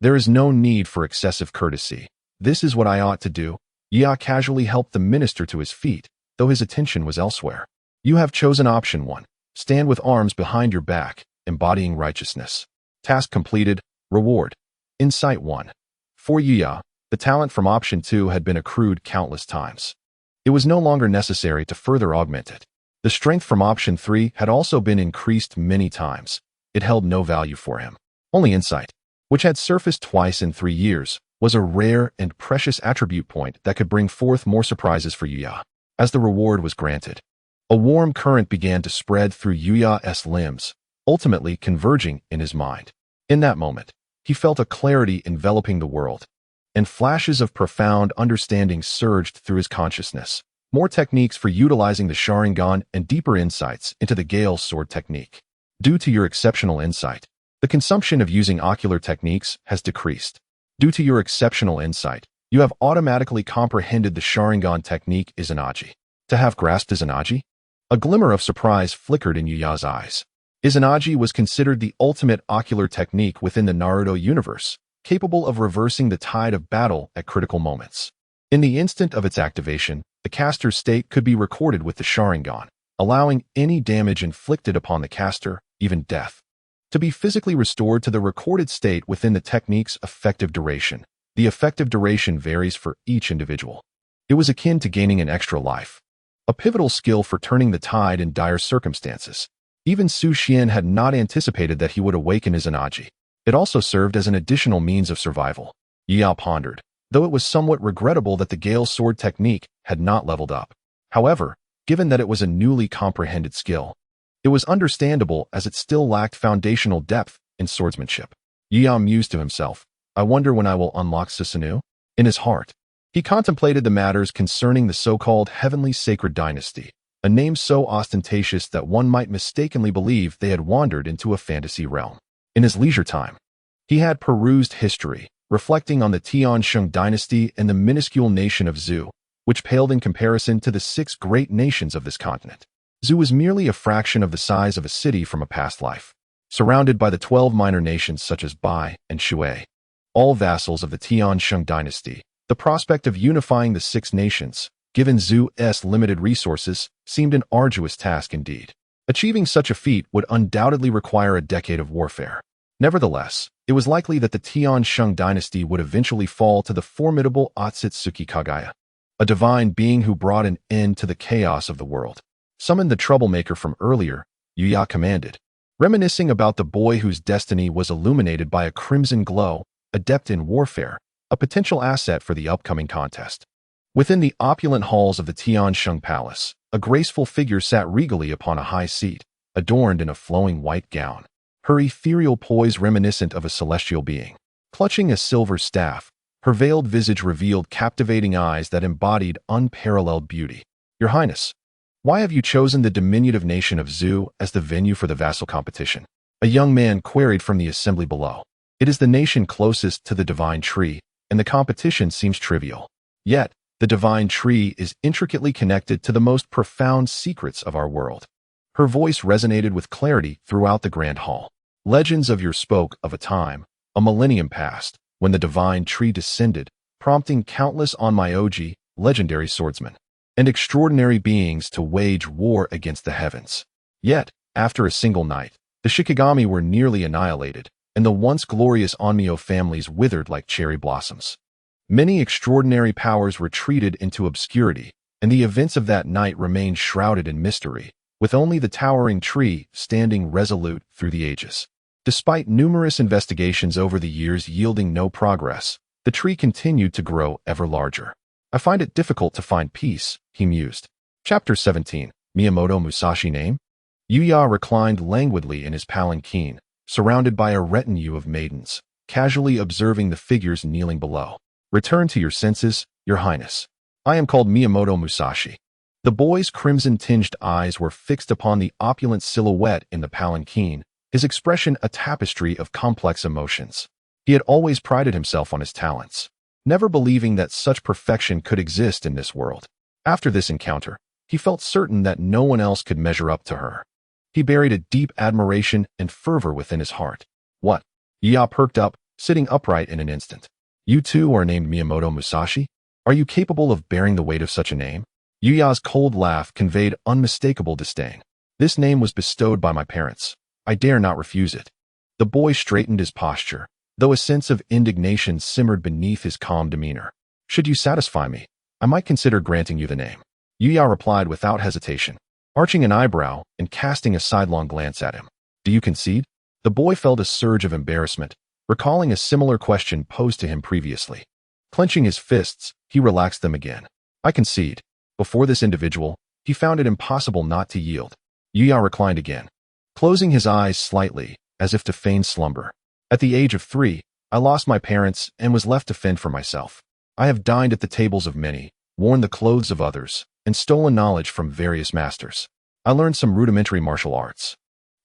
There is no need for excessive courtesy. This is what I ought to do. Yuya casually helped the minister to his feet, though his attention was elsewhere. You have chosen option 1. Stand with arms behind your back, embodying righteousness. Task completed. Reward. Insight 1. For Yuya, the talent from option 2 had been accrued countless times. It was no longer necessary to further augment it. The strength from option 3 had also been increased many times. It held no value for him. Only insight, which had surfaced twice in 3 years, was a rare and precious attribute point that could bring forth more surprises for Yuya. As the reward was granted, a warm current began to spread through Yuya's limbs, ultimately converging in his mind. In that moment, he felt a clarity enveloping the world, and flashes of profound understanding surged through his consciousness. More techniques for utilizing the Sharingan and deeper insights into the Gale Sword technique. Due to your exceptional insight, the consumption of using ocular techniques has decreased. Due to your exceptional insight, you have automatically comprehended the Sharingan technique Izanagi. To have grasped Izanagi? A glimmer of surprise flickered in Yuya's eyes. Izanagi was considered the ultimate ocular technique within the Naruto universe, capable of reversing the tide of battle at critical moments. In the instant of its activation, the caster's state could be recorded with the Sharingan, allowing any damage inflicted upon the caster, even death, to be physically restored to the recorded state within the technique's effective duration. The effective duration varies for each individual. It was akin to gaining an extra life, a pivotal skill for turning the tide in dire circumstances. Even Su Xian had not anticipated that he would awaken Izanagi. It also served as an additional means of survival. Yuya pondered, though it was somewhat regrettable that the Gale Sword technique had not leveled up. However, given that it was a newly comprehended skill, it was understandable as it still lacked foundational depth in swordsmanship. Yuya mused to himself, I wonder when I will unlock Susanoo? In his heart, he contemplated the matters concerning the so-called Heavenly Sacred Dynasty, a name so ostentatious that one might mistakenly believe they had wandered into a fantasy realm. In his leisure time, he had perused history, reflecting on the Tiansheng dynasty and the minuscule nation of Zhou, which paled in comparison to the 6 great nations of this continent. Zhou was merely a fraction of the size of a city from a past life, surrounded by the 12 minor nations such as Bai and Shui, all vassals of the Tiansheng dynasty. The prospect of unifying the 6 nations, given Zhou's limited resources, seemed an arduous task indeed. Achieving such a feat would undoubtedly require a decade of warfare. Nevertheless, it was likely that the Tiansheng dynasty would eventually fall to the formidable Otsutsuki Kaguya, a divine being who brought an end to the chaos of the world. Summon the troublemaker from earlier, Yuya commanded, reminiscing about the boy whose destiny was illuminated by a crimson glow, adept in warfare, a potential asset for the upcoming contest. Within the opulent halls of the Tiansheng Palace, a graceful figure sat regally upon a high seat, adorned in a flowing white gown, her ethereal poise reminiscent of a celestial being. Clutching a silver staff, her veiled visage revealed captivating eyes that embodied unparalleled beauty. Your Highness, why have you chosen the diminutive nation of Zhou as the venue for the vassal competition? A young man queried from the assembly below. It is the nation closest to the divine tree, and the competition seems trivial. Yet, the divine tree is intricately connected to the most profound secrets of our world. Her voice resonated with clarity throughout the grand hall. Legends of yore spoke of a time, a millennium past, when the divine tree descended, prompting countless onmyoji, legendary swordsmen, and extraordinary beings to wage war against the heavens. Yet, after a single night, the Shikigami were nearly annihilated, and the once glorious Onmyo families withered like cherry blossoms. Many extraordinary powers retreated into obscurity, and the events of that night remained shrouded in mystery, with only the towering tree standing resolute through the ages. Despite numerous investigations over the years yielding no progress, the tree continued to grow ever larger. I find it difficult to find peace, he mused. Chapter 17. Miyamoto Musashi name? Yuya reclined languidly in his palanquin, surrounded by a retinue of maidens, casually observing the figures kneeling below. Return to your senses, your highness. I am called Miyamoto Musashi. The boy's crimson-tinged eyes were fixed upon the opulent silhouette in the palanquin, his expression a tapestry of complex emotions. He had always prided himself on his talents, never believing that such perfection could exist in this world. After this encounter, he felt certain that no one else could measure up to her. He buried a deep admiration and fervor within his heart. What? Yuya perked up, sitting upright in an instant. You too are named Miyamoto Musashi? Are you capable of bearing the weight of such a name? Yuya's cold laugh conveyed unmistakable disdain. This name was bestowed by my parents. I dare not refuse it. The boy straightened his posture, though a sense of indignation simmered beneath his calm demeanor. Should you satisfy me, I might consider granting you the name. Yuya replied without hesitation, arching an eyebrow and casting a sidelong glance at him. Do you concede? The boy felt a surge of embarrassment, recalling a similar question posed to him previously. Clenching his fists, he relaxed them again. I concede. Before this individual, he found it impossible not to yield. Yuya reclined again, closing his eyes slightly, as if to feign slumber. At the age of 3, I lost my parents and was left to fend for myself. I have dined at the tables of many, worn the clothes of others, and stolen knowledge from various masters. I learned some rudimentary martial arts.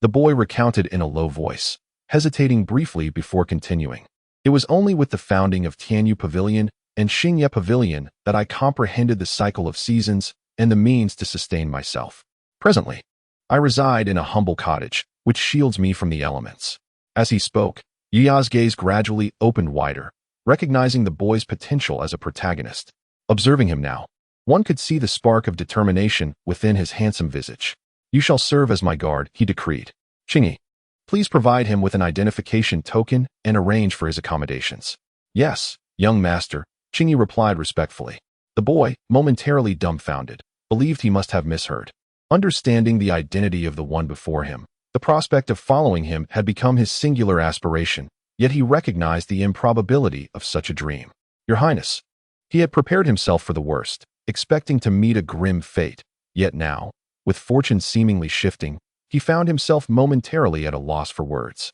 The boy recounted in a low voice, hesitating briefly before continuing. It was only with the founding of Tianyu Pavilion and Xingye Pavilion that I comprehended the cycle of seasons and the means to sustain myself. Presently, I reside in a humble cottage, which shields me from the elements. As he spoke, Yuya's gaze gradually opened wider, recognizing the boy's potential as a protagonist. Observing him now, one could see the spark of determination within his handsome visage. You shall serve as my guard, he decreed. Chingy, please provide him with an identification token and arrange for his accommodations. Yes, young master, Chingy replied respectfully. The boy, momentarily dumbfounded, believed he must have misheard. Understanding the identity of the one before him, the prospect of following him had become his singular aspiration, yet he recognized the improbability of such a dream. Your Highness. He had prepared himself for the worst, expecting to meet a grim fate, yet now, with fortune seemingly shifting, he found himself momentarily at a loss for words.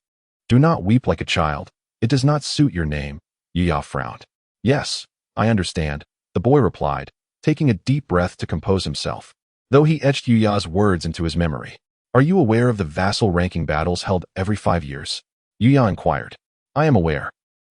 Do not weep like a child. It does not suit your name, Yuya frowned. Yes, I understand, the boy replied, taking a deep breath to compose himself, though he etched Yuya's words into his memory. Are you aware of the vassal-ranking battles held every 5 years? Yuya inquired. I am aware.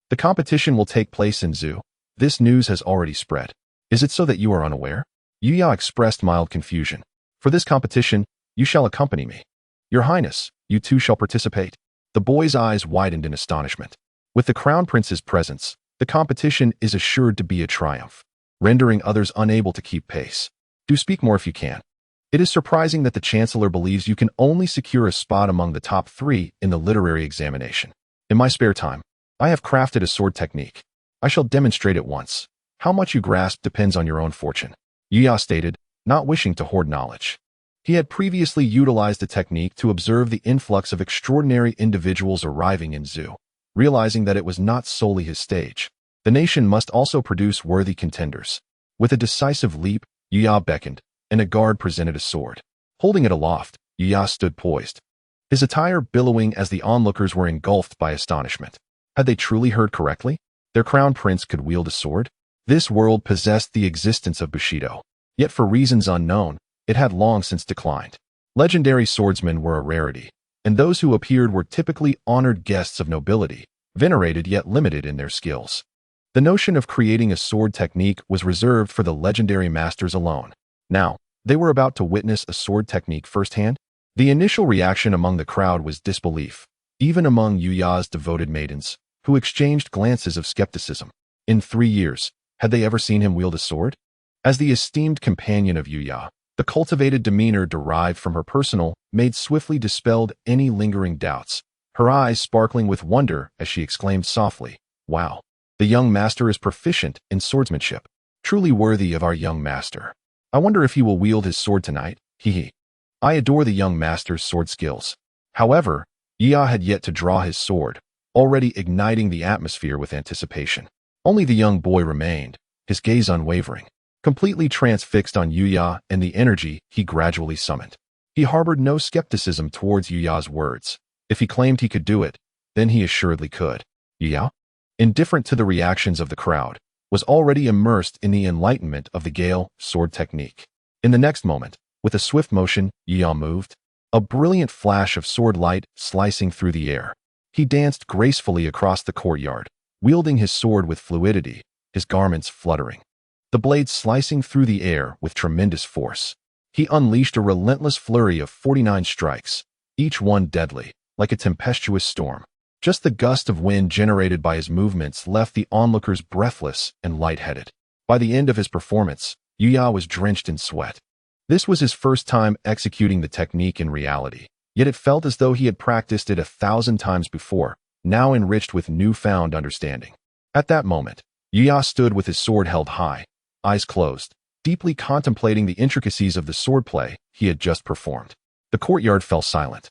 The competition will take place in Zoo. This news has already spread. Is it so that you are unaware? Yuya expressed mild confusion. For this competition, you shall accompany me. Your Highness, you too shall participate. The boy's eyes widened in astonishment. With the Crown Prince's presence, the competition is assured to be a triumph, rendering others unable to keep pace. Do speak more if you can. It is surprising that the Chancellor believes you can only secure a spot among the top 3 in the literary examination. In my spare time, I have crafted a sword technique. I shall demonstrate it once. How much you grasp depends on your own fortune, Yuya stated, not wishing to hoard knowledge. He had previously utilized the technique to observe the influx of extraordinary individuals arriving in Zoo, realizing that it was not solely his stage. The nation must also produce worthy contenders. With a decisive leap, Yuya beckoned, and a guard presented a sword. Holding it aloft, Yuya stood poised, his attire billowing as the onlookers were engulfed by astonishment. Had they truly heard correctly? Their crown prince could wield a sword? This world possessed the existence of Bushido, yet for reasons unknown, it had long since declined. Legendary swordsmen were a rarity, and those who appeared were typically honored guests of nobility, venerated yet limited in their skills. The notion of creating a sword technique was reserved for the legendary masters alone. Now, they were about to witness a sword technique firsthand. The initial reaction among the crowd was disbelief, even among Yuya's devoted maidens, who exchanged glances of skepticism. In 3 years, had they ever seen him wield a sword? As the esteemed companion of Yuya, the cultivated demeanor derived from her personal maid swiftly dispelled any lingering doubts, her eyes sparkling with wonder as she exclaimed softly, "Wow, the young master is proficient in swordsmanship. Truly worthy of our young master. I wonder if he will wield his sword tonight, hee. I adore the young master's sword skills." However, Yuya had yet to draw his sword, already igniting the atmosphere with anticipation. Only the young boy remained, his gaze unwavering, completely transfixed on Yuya and the energy he gradually summoned. He harbored no skepticism towards Yuya's words. If he claimed he could do it, then he assuredly could. Yuya, indifferent to the reactions of the crowd, was already immersed in the enlightenment of the Gale sword technique. In the next moment, with a swift motion, Yuya moved, a brilliant flash of sword light slicing through the air. He danced gracefully across the courtyard, wielding his sword with fluidity, his garments fluttering, the blade slicing through the air with tremendous force. He unleashed a relentless flurry of 49 strikes, each one deadly, like a tempestuous storm. Just the gust of wind generated by his movements left the onlookers breathless and lightheaded. By the end of his performance, Yuya was drenched in sweat. This was his first time executing the technique in reality, yet it felt as though he had practiced it 1,000 times before, now enriched with newfound understanding. At that moment, Yuya stood with his sword held high, eyes closed, deeply contemplating the intricacies of the swordplay he had just performed. The courtyard fell silent.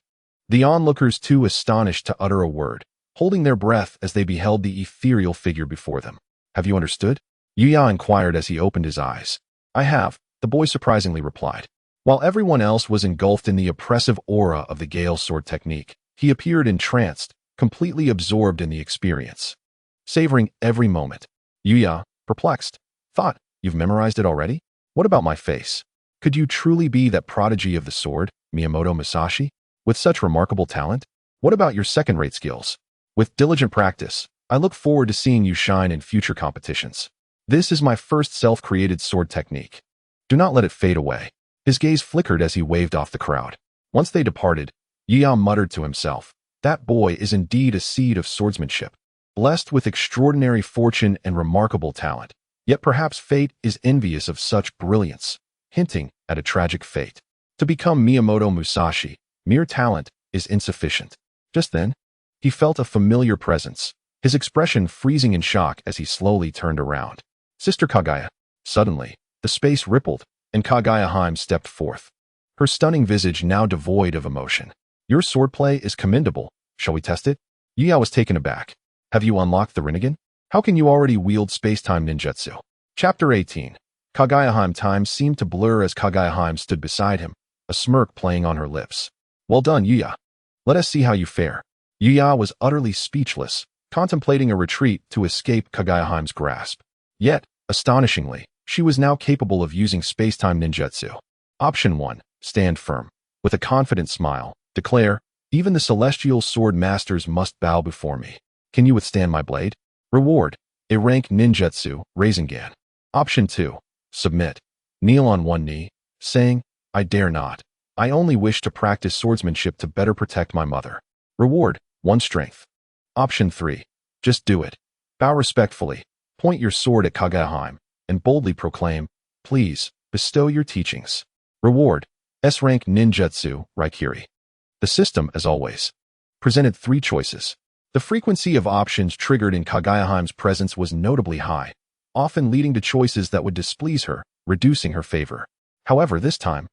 The onlookers too astonished to utter a word, holding their breath as they beheld the ethereal figure before them. "Have you understood?" Yuya inquired as he opened his eyes. "I have," the boy surprisingly replied. While everyone else was engulfed in the oppressive aura of the Gale sword technique, he appeared entranced, completely absorbed in the experience, savoring every moment. Yuya, perplexed, thought, "You've memorized it already? What about my face? Could you truly be that prodigy of the sword, Miyamoto Musashi? With such remarkable talent? What about your second-rate skills? With diligent practice, I look forward to seeing you shine in future competitions. This is my first self-created sword technique. Do not let it fade away." His gaze flickered as he waved off the crowd. Once they departed, Yuya muttered to himself, "That boy is indeed a seed of swordsmanship, blessed with extraordinary fortune and remarkable talent. Yet perhaps fate is envious of such brilliance, hinting at a tragic fate. To become Miyamoto Musashi, mere talent is insufficient." Just then, he felt a familiar presence, his expression freezing in shock as he slowly turned around. "Sister Kaguya." Suddenly, the space rippled, and Kaguya Heim stepped forth, her stunning visage now devoid of emotion. "Your swordplay is commendable. Shall we test it?" Yuya was taken aback. "Have you unlocked the Rinnegan? How can you already wield space-time ninjutsu?" Chapter 18. Kaguya Heim. Time seemed to blur as Kaguya Heim stood beside him, a smirk playing on her lips. "Well done, Yuya. Let us see how you fare." Yuya was utterly speechless, contemplating a retreat to escape Kaguya Heim's grasp. Yet, astonishingly, she was now capable of using space-time ninjutsu. Option 1. Stand firm. With a confident smile, declare, "Even the celestial sword masters must bow before me. Can you withstand my blade?" Reward. A rank ninjutsu, Rinnegan. Option 2. Submit. Kneel on one knee, saying, "I dare not. I only wish to practice swordsmanship to better protect my mother." Reward. 1 strength. Option 3. Just do it. Bow respectfully, point your sword at Kaguya Heim, and boldly proclaim, "Please, bestow your teachings." Reward. S-rank ninjutsu, Raikiri. The system, as always, presented 3 choices. The frequency of options triggered in Kaguya Heim's presence was notably high, often leading to choices that would displease her, reducing her favor. However, this time,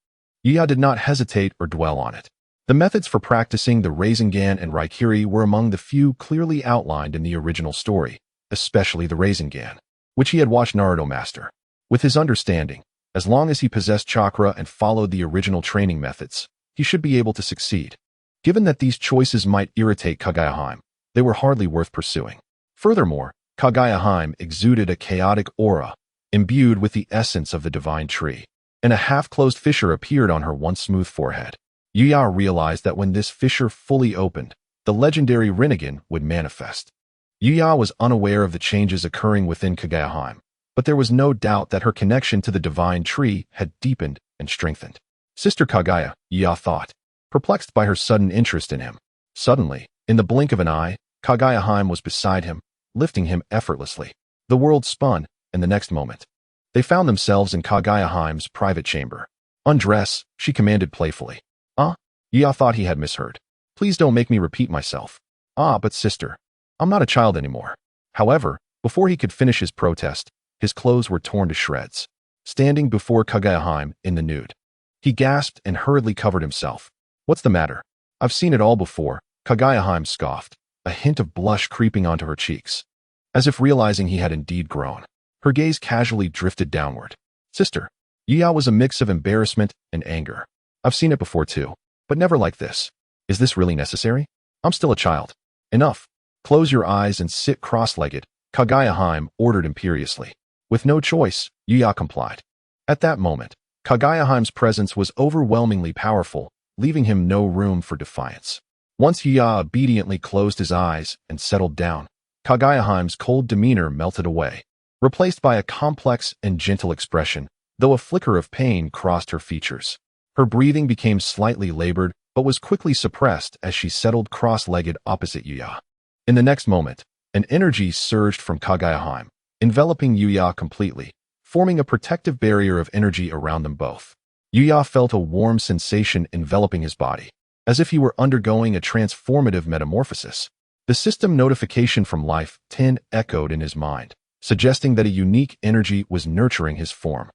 Yuya did not hesitate or dwell on it. The methods for practicing the Rinnegan and Raikiri were among the few clearly outlined in the original story, especially the Rinnegan, which he had watched Naruto master. With his understanding, as long as he possessed chakra and followed the original training methods, he should be able to succeed. Given that these choices might irritate Kaguya Heim, they were hardly worth pursuing. Furthermore, Kaguya Heim exuded a chaotic aura, imbued with the essence of the divine tree, and a half-closed fissure appeared on her once smooth forehead. Yuya realized that when this fissure fully opened, the legendary Rinnegan would manifest. Yuya was unaware of the changes occurring within Kaguya, but there was no doubt that her connection to the divine tree had deepened and strengthened. Sister Kaguya, Yuya thought, perplexed by her sudden interest in him. Suddenly, in the blink of an eye, Kaguya was beside him, lifting him effortlessly. The world spun, and the next moment, they found themselves in Kaguya-Hime's private chamber. Undress, she commanded playfully. Yuya thought he had misheard. Please don't make me repeat myself. But sister, I'm not a child anymore. However, before he could finish his protest, his clothes were torn to shreds. Standing before Kaguya in the nude, he gasped and hurriedly covered himself. What's the matter? I've seen it all before, Kaguya scoffed, a hint of blush creeping onto her cheeks. As if realizing he had indeed grown, her gaze casually drifted downward. Sister, Yuya was a mix of embarrassment and anger. I've seen it before too, but never like this. Is this really necessary? I'm still a child. Enough. Close your eyes and sit cross-legged, Kaguya ordered imperiously. With no choice, Yuya complied. At that moment, Kaguya presence was overwhelmingly powerful, leaving him no room for defiance. Once Yuya obediently closed his eyes and settled down, Kaguya cold demeanor melted away, replaced by a complex and gentle expression, though a flicker of pain crossed her features. Her breathing became slightly labored, but was quickly suppressed as she settled cross-legged opposite Yuya. In the next moment, an energy surged from Kaguya, enveloping Yuya completely, forming a protective barrier of energy around them both. Yuya felt a warm sensation enveloping his body, as if he were undergoing a transformative metamorphosis. The system notification from Life 10 echoed in his mind, suggesting that a unique energy was nurturing his form.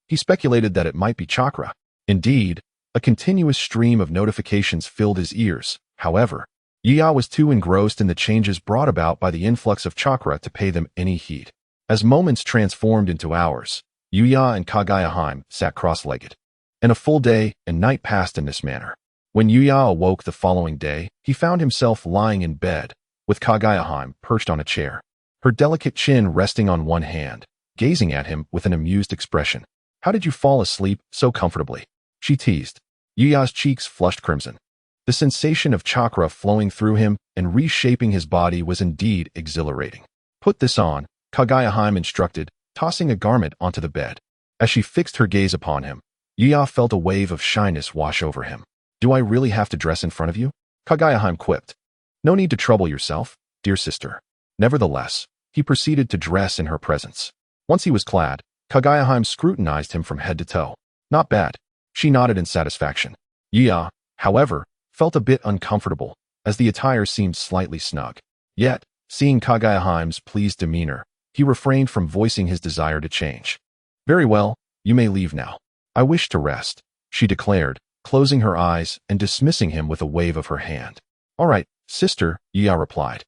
He speculated that it might be chakra. Indeed, a continuous stream of notifications filled his ears. However, Yuya was too engrossed in the changes brought about by the influx of chakra to pay them any heed. As moments transformed into hours, Yuya and Kaguya sat cross-legged. And a full day and night passed in this manner. When Yuya awoke the following day, he found himself lying in bed, with Kaguya perched on a chair, her delicate chin resting on one hand, gazing at him with an amused expression. How did you fall asleep so comfortably? She teased. Yuya's cheeks flushed crimson. The sensation of chakra flowing through him and reshaping his body was indeed exhilarating. Put this on, Kaguya instructed, tossing a garment onto the bed. As she fixed her gaze upon him, Yuya felt a wave of shyness wash over him. Do I really have to dress in front of you? Kaguya quipped. No need to trouble yourself, dear sister. Nevertheless, he proceeded to dress in her presence. Once he was clad, Kaguya scrutinized him from head to toe. Not bad. She nodded in satisfaction. Yuya, however, felt a bit uncomfortable, as the attire seemed slightly snug. Yet, seeing Kaguya pleased demeanor, he refrained from voicing his desire to change. Very well, you may leave now. I wish to rest, she declared, closing her eyes and dismissing him with a wave of her hand. All right, sister, Yuya replied,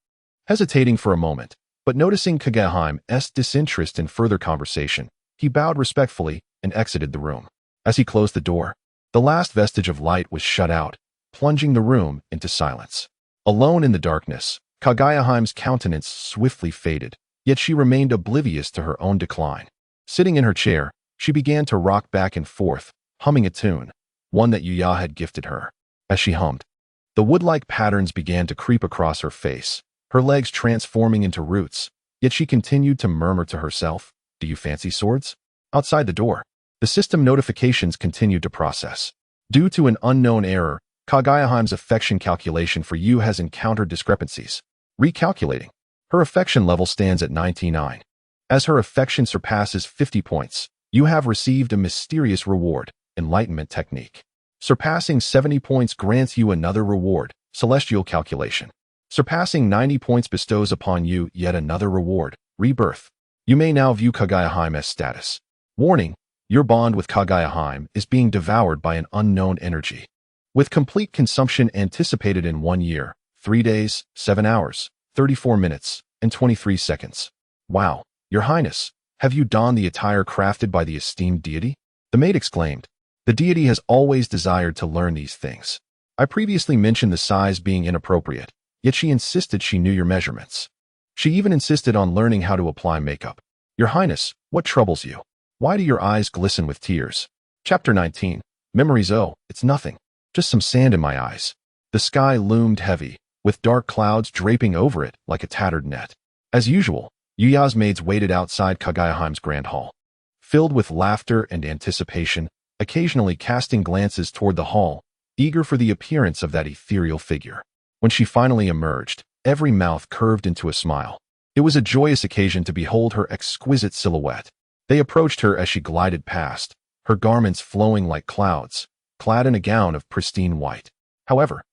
hesitating for a moment, but noticing Kaguya's disinterest in further conversation, he bowed respectfully and exited the room. As he closed the door, the last vestige of light was shut out, plunging the room into silence. Alone in the darkness, Kaguya's countenance swiftly faded, yet she remained oblivious to her own decline. Sitting in her chair, she began to rock back and forth, humming a tune, one that Yuya had gifted her. As she hummed, the wood-like patterns began to creep across her face, her legs transforming into roots, yet she continued to murmur to herself, do you fancy swords? Outside the door, the system notifications continued to process. Due to an unknown error, Kaguya's affection calculation for you has encountered discrepancies. Recalculating. Her affection level stands at 99. As her affection surpasses 50 points, you have received a mysterious reward, Enlightenment Technique. Surpassing 70 points grants you another reward, Celestial Calculation. Surpassing 90 points bestows upon you yet another reward, Rebirth. You may now view Kaguya as status. Warning, your bond with Kaguya is being devoured by an unknown energy. With complete consumption anticipated in 1 year, 3 days, 7 hours, 34 minutes, and 23 seconds. Wow, Your Highness, have you donned the attire crafted by the esteemed deity? The maid exclaimed. The deity has always desired to learn these things. I previously mentioned the size being inappropriate, yet she insisted she knew your measurements. She even insisted on learning how to apply makeup. Your Highness, what troubles you? Why do your eyes glisten with tears? Chapter 19. Memories. Oh, it's nothing. Just some sand in my eyes. The sky loomed heavy, with dark clouds draping over it like a tattered net. As usual, Yuya's maids waited outside Kaguyaheim's grand hall, filled with laughter and anticipation, occasionally casting glances toward the hall, eager for the appearance of that ethereal figure. When she finally emerged, every mouth curved into a smile. It was a joyous occasion to behold her exquisite silhouette. They approached her as she glided past, her garments flowing like clouds, clad in a gown of pristine white. However,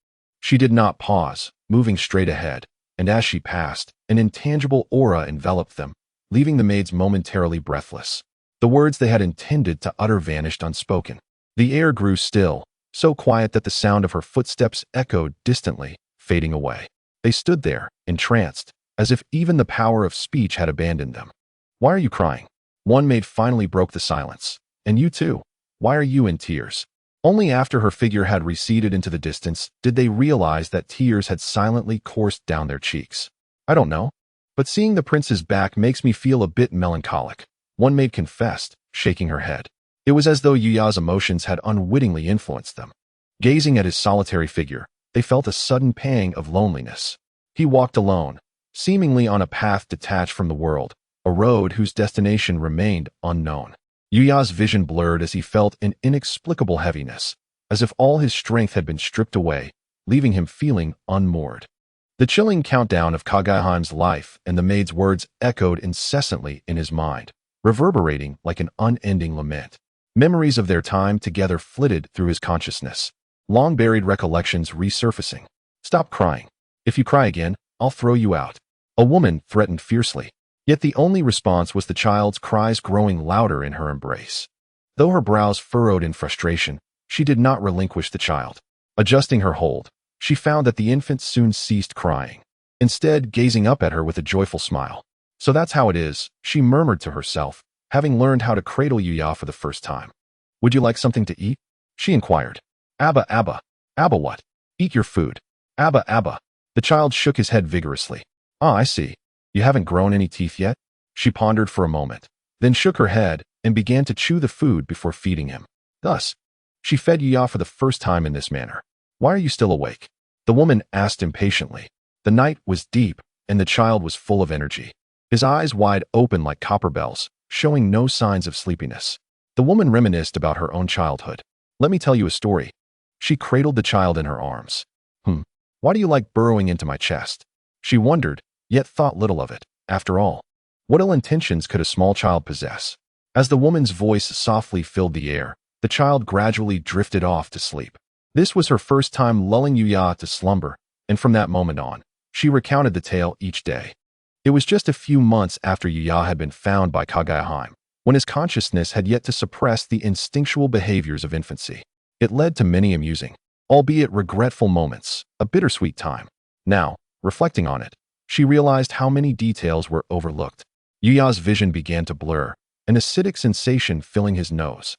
she did not pause, moving straight ahead, and as she passed, an intangible aura enveloped them, leaving the maids momentarily breathless. The words they had intended to utter vanished unspoken. The air grew still, so quiet that the sound of her footsteps echoed distantly, fading away. They stood there, entranced, as if even the power of speech had abandoned them. "Why are you crying?" One maid finally broke the silence. "And you too. Why are you in tears?" Only after her figure had receded into the distance did they realize that tears had silently coursed down their cheeks. "I don't know, but seeing the prince's back makes me feel a bit melancholic," one maid confessed, shaking her head. It was as though Yuya's emotions had unwittingly influenced them. Gazing at his solitary figure, they felt a sudden pang of loneliness. He walked alone, seemingly on a path detached from the world, a road whose destination remained unknown. Yuya's vision blurred as he felt an inexplicable heaviness, as if all his strength had been stripped away, leaving him feeling unmoored. The chilling countdown of Kaguyaheim's life and the maid's words echoed incessantly in his mind, reverberating like an unending lament. Memories of their time together flitted through his consciousness, long-buried recollections resurfacing. "Stop crying. If you cry again, I'll throw you out," a woman threatened fiercely. Yet the only response was the child's cries growing louder in her embrace. Though her brows furrowed in frustration, she did not relinquish the child. Adjusting her hold, she found that the infant soon ceased crying, instead gazing up at her with a joyful smile. "So that's how it is," she murmured to herself, having learned how to cradle Yuya for the first time. "Would you like something to eat?" she inquired. "Abba, Abba." "Abba what?" "Eat your food." "Abba, Abba." The child shook his head vigorously. "Ah, I see. You haven't grown any teeth yet?" She pondered for a moment, then shook her head and began to chew the food before feeding him. Thus, she fed Yuya for the first time in this manner. "Why are you still awake?" the woman asked impatiently. The night was deep, and the child was full of energy, his eyes wide open like copper bells, showing no signs of sleepiness. The woman reminisced about her own childhood. "Let me tell you a story." She cradled the child in her arms. Why do you like burrowing into my chest?" She wondered, yet thought little of it. After all, what ill intentions could a small child possess? As the woman's voice softly filled the air, the child gradually drifted off to sleep. This was her first time lulling Yuya to slumber, and from that moment on, she recounted the tale each day. It was just a few months after Yuya had been found by Kaguyaheim, when his consciousness had yet to suppress the instinctual behaviors of infancy. It led to many amusing, albeit regretful moments, a bittersweet time. Now, reflecting on it, she realized how many details were overlooked. Yuya's vision began to blur, an acidic sensation filling his nose,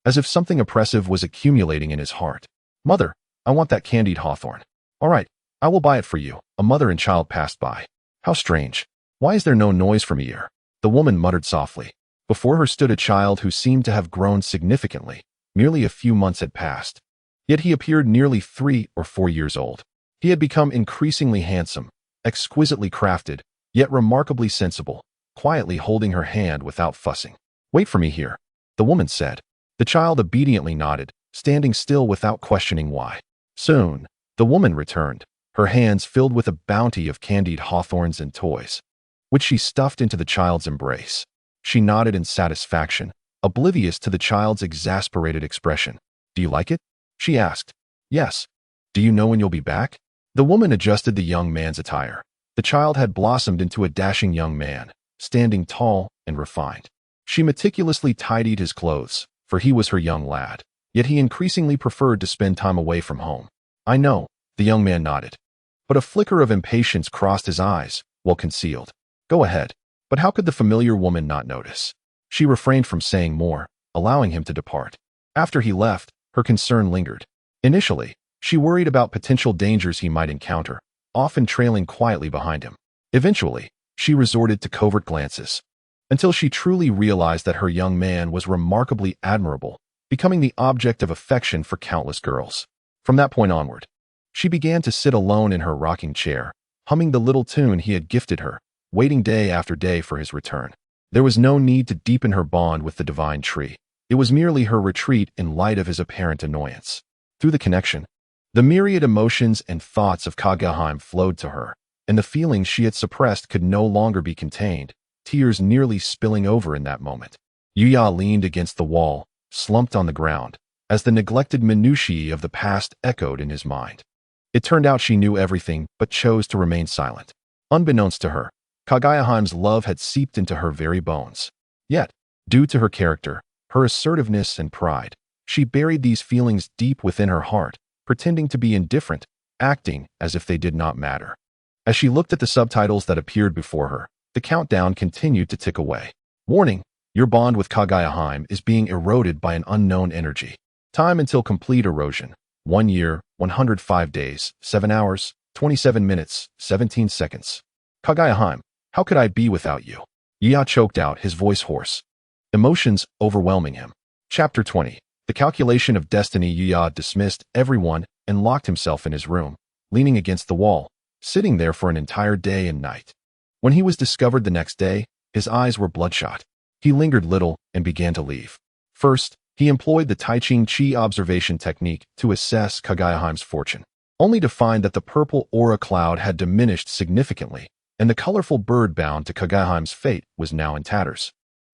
as if something oppressive was accumulating in his heart. "Mother, I want that candied hawthorn." "All right, I will buy it for you." A mother and child passed by. "How strange. Why is there no noise from here?" the woman muttered softly. Before her stood a child who seemed to have grown significantly. Merely a few months had passed, yet he appeared nearly 3 or 4 years old. He had become increasingly handsome, exquisitely crafted, yet remarkably sensible, quietly holding her hand without fussing. "Wait for me here," the woman said. The child obediently nodded, standing still without questioning why. Soon, the woman returned, her hands filled with a bounty of candied hawthorns and toys, which she stuffed into the child's embrace. She nodded in satisfaction, oblivious to the child's exasperated expression. "Do you like it?" she asked. "Yes." "Do you know when you'll be back?" The woman adjusted the young man's attire. The child had blossomed into a dashing young man, standing tall and refined. She meticulously tidied his clothes, for he was her young lad, yet he increasingly preferred to spend time away from home. "I know," the young man nodded. But a flicker of impatience crossed his eyes, well concealed. "Go ahead." But how could the familiar woman not notice? She refrained from saying more, allowing him to depart. After he left, her concern lingered. Initially, she worried about potential dangers he might encounter, often trailing quietly behind him. Eventually, she resorted to covert glances, until she truly realized that her young man was remarkably admirable, becoming the object of affection for countless girls. From that point onward, she began to sit alone in her rocking chair, humming the little tune he had gifted her, waiting day after day for his return. There was no need to deepen her bond with the divine tree. It was merely her retreat in light of his apparent annoyance. Through the connection, the myriad emotions and thoughts of Kaguya flowed to her, and the feelings she had suppressed could no longer be contained, tears nearly spilling over in that moment. Yuya leaned against the wall, slumped on the ground, as the neglected minutiae of the past echoed in his mind. It turned out she knew everything, but chose to remain silent. Unbeknownst to her, Kaguya love had seeped into her very bones. Yet, due to her character, her assertiveness and pride, she buried these feelings deep within her heart, pretending to be indifferent, acting as if they did not matter. As she looked at the subtitles that appeared before her, the countdown continued to tick away. Warning, your bond with Kaguya is being eroded by an unknown energy. Time until complete erosion. 1 year, 105 days, 7 hours, 27 minutes, 17 seconds. Kaguya, how could I be without you? Yuya choked out, his voice hoarse. Emotions overwhelming him. Chapter 20. The calculation of destiny. Yuya dismissed everyone and locked himself in his room, leaning against the wall, sitting there for an entire day and night. When he was discovered the next day, his eyes were bloodshot. He lingered little and began to leave. First, he employed the Taiching Chi observation technique to assess Kaguya fortune, only to find that the purple aura cloud had diminished significantly, and the colorful bird bound to Kaguya fate was now in tatters,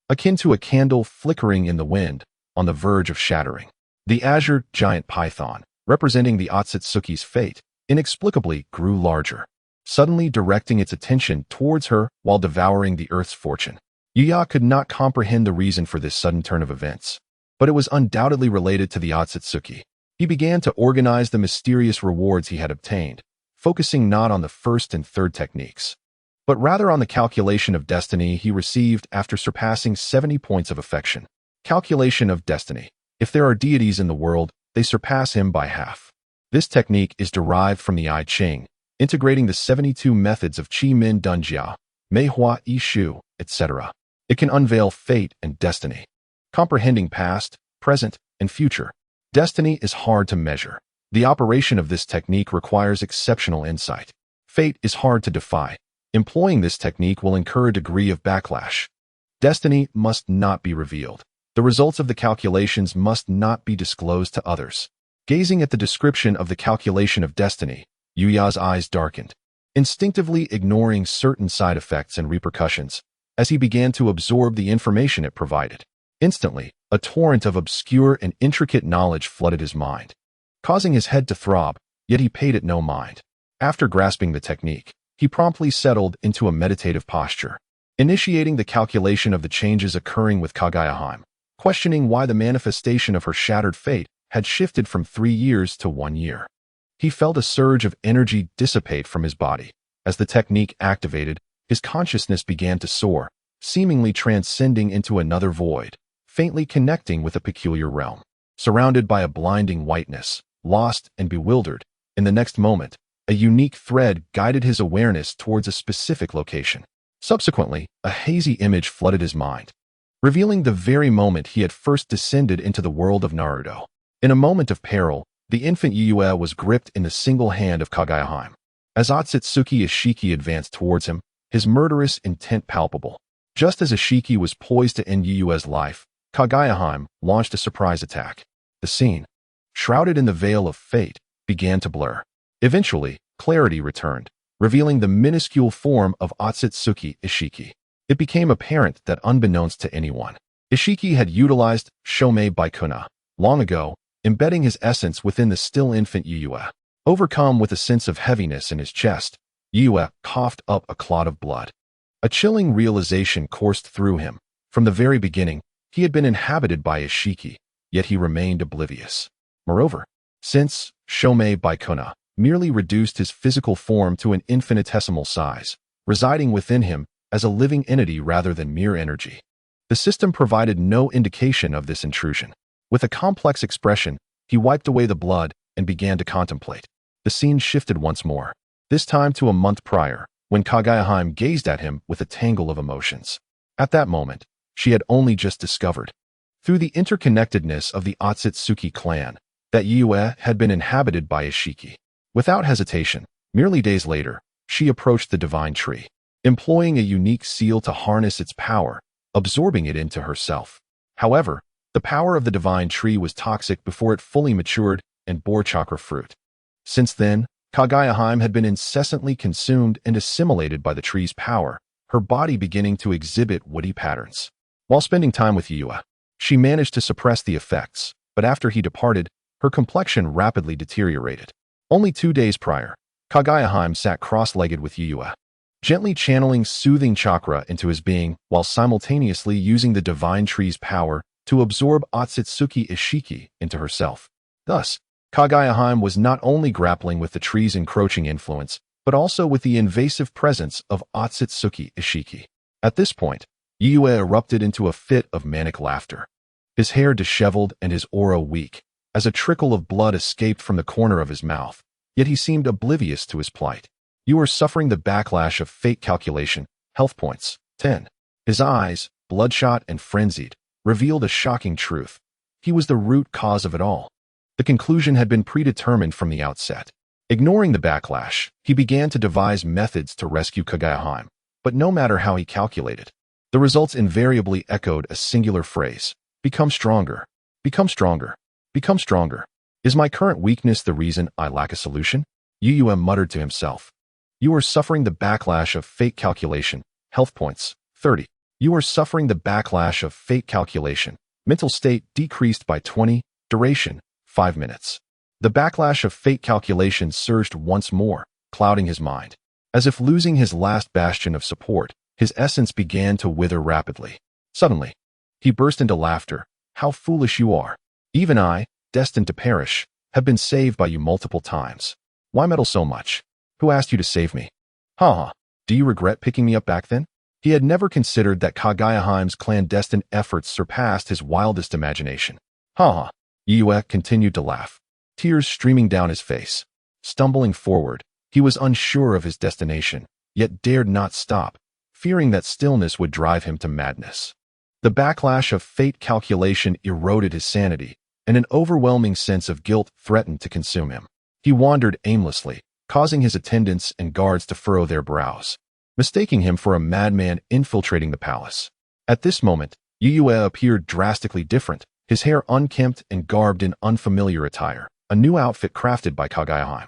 akin to a candle flickering in the wind, on the verge of shattering. The azure giant python, representing the Otsutsuki's fate, inexplicably grew larger, suddenly directing its attention towards her while devouring the earth's fortune. Yuya could not comprehend the reason for this sudden turn of events, but it was undoubtedly related to the Otsutsuki. He began to organize the mysterious rewards he had obtained, focusing not on the first and third techniques, but rather on the calculation of destiny he received after surpassing 70 points of affection. Calculation of destiny. If there are deities in the world, they surpass him by half. This technique is derived from the I Ching, integrating the 72 methods of Qi Min Dunjia, Meihua Yishu, etc. It can unveil fate and destiny, comprehending past, present, and future. Destiny is hard to measure. The operation of this technique requires exceptional insight. Fate is hard to defy. Employing this technique will incur a degree of backlash. Destiny must not be revealed. The results of the calculations must not be disclosed to others. Gazing at the description of the calculation of destiny, Yuya's eyes darkened, instinctively ignoring certain side effects and repercussions, as he began to absorb the information it provided. Instantly, a torrent of obscure and intricate knowledge flooded his mind, causing his head to throb, yet he paid it no mind. After grasping the technique, he promptly settled into a meditative posture, initiating the calculation of the changes occurring with Kaguya, questioning why the manifestation of her shattered fate had shifted from 3 years to 1 year. He felt a surge of energy dissipate from his body. As the technique activated, his consciousness began to soar, seemingly transcending into another void, faintly connecting with a peculiar realm. Surrounded by a blinding whiteness, lost and bewildered, in the next moment, a unique thread guided his awareness towards a specific location. Subsequently, a hazy image flooded his mind, revealing the very moment he had first descended into the world of Naruto. In a moment of peril, the infant Yue was gripped in the single hand of Kaguya. As Otsutsuki Isshiki advanced towards him, his murderous intent palpable. Just as Isshiki was poised to end Yue's life, Kaguya launched a surprise attack. The scene, shrouded in the veil of fate, began to blur. Eventually, clarity returned, revealing the minuscule form of Otsutsuki Isshiki. It became apparent that unbeknownst to anyone, Isshiki had utilized Shomei Baikuna long ago, embedding his essence within the still infant Yue. Overcome with a sense of heaviness in his chest, Yue coughed up a clot of blood. A chilling realization coursed through him. From the very beginning, he had been inhabited by Isshiki, yet he remained oblivious. Moreover, since Shomei Baikuna merely reduced his physical form to an infinitesimal size, residing within him as a living entity rather than mere energy, the system provided no indication of this intrusion. With a complex expression, he wiped away the blood and began to contemplate. The scene shifted once more, this time to a month prior, when Kaguya gazed at him with a tangle of emotions. At that moment, she had only just discovered, through the interconnectedness of the Otsutsuki clan, that Yue had been inhabited by Isshiki. Without hesitation, merely days later, she approached the divine tree. employing a unique seal to harness its power, absorbing it into herself. However, the power of the divine tree was toxic before it fully matured and bore chakra fruit. Since then, Kaguya had been incessantly consumed and assimilated by the tree's power, her body beginning to exhibit woody patterns. While spending time with Yua, she managed to suppress the effects, but after he departed, her complexion rapidly deteriorated. Only 2 days prior, Kaguya sat cross-legged with Yua, gently channeling soothing chakra into his being while simultaneously using the divine tree's power to absorb Otsutsuki Isshiki into herself. Thus, Kaguya was not only grappling with the tree's encroaching influence, but also with the invasive presence of Otsutsuki Isshiki. At this point, Yua erupted into a fit of manic laughter. His hair disheveled and his aura weak, as a trickle of blood escaped from the corner of his mouth, yet he seemed oblivious to his plight. You are suffering the backlash of fate calculation, health points, 10. His eyes, bloodshot and frenzied, revealed a shocking truth. He was the root cause of it all. The conclusion had been predetermined from the outset. Ignoring the backlash, he began to devise methods to rescue Kaguya, but no matter how he calculated, the results invariably echoed a singular phrase: become stronger, become stronger, become stronger. Is my current weakness the reason I lack a solution? Yua muttered to himself. You are suffering the backlash of fate calculation, health points, 30. You are suffering the backlash of fate calculation, mental state decreased by 20, duration, 5 minutes. The backlash of fate calculation surged once more, clouding his mind. As if losing his last bastion of support, his essence began to wither rapidly. Suddenly, he burst into laughter. How foolish you are. Even I, destined to perish, have been saved by you multiple times. Why meddle so much? Who asked you to save me? Ha! Do you regret picking me up back then? He had never considered that Kaguya clandestine efforts surpassed his wildest imagination. Ha! Yua continued to laugh, tears streaming down his face. Stumbling forward, he was unsure of his destination, yet dared not stop, fearing that stillness would drive him to madness. The backlash of fate calculation eroded his sanity, and an overwhelming sense of guilt threatened to consume him. He wandered aimlessly, causing his attendants and guards to furrow their brows, mistaking him for a madman infiltrating the palace. At this moment, Yua appeared drastically different, his hair unkempt and garbed in unfamiliar attire, a new outfit crafted by Kaguya.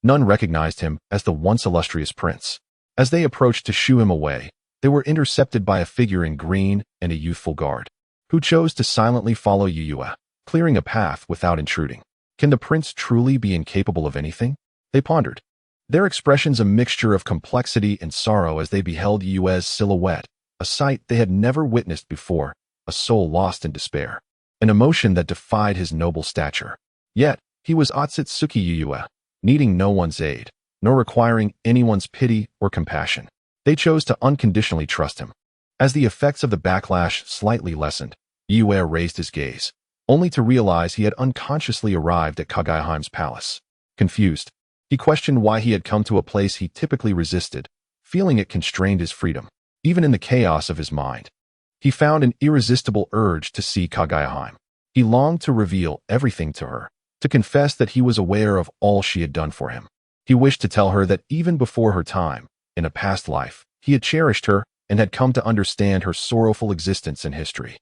None recognized him as the once illustrious prince. As they approached to shoo him away, they were intercepted by a figure in green and a youthful guard, who chose to silently follow Yua, clearing a path without intruding. Can the prince truly be incapable of anything? They pondered, their expressions a mixture of complexity and sorrow as they beheld Yua's silhouette, a sight they had never witnessed before, a soul lost in despair, an emotion that defied his noble stature. Yet, he was Otsutsuki Yua, needing no one's aid, nor requiring anyone's pity or compassion. They chose to unconditionally trust him. As the effects of the backlash slightly lessened, Yua raised his gaze, only to realize he had unconsciously arrived at Kaguya's palace. Confused, he questioned why he had come to a place he typically resisted, feeling it constrained his freedom. Even in the chaos of his mind, he found an irresistible urge to see Kaguya. He longed to reveal everything to her, to confess that he was aware of all she had done for him. He wished to tell her that even before her time, in a past life, he had cherished her and had come to understand her sorrowful existence in history.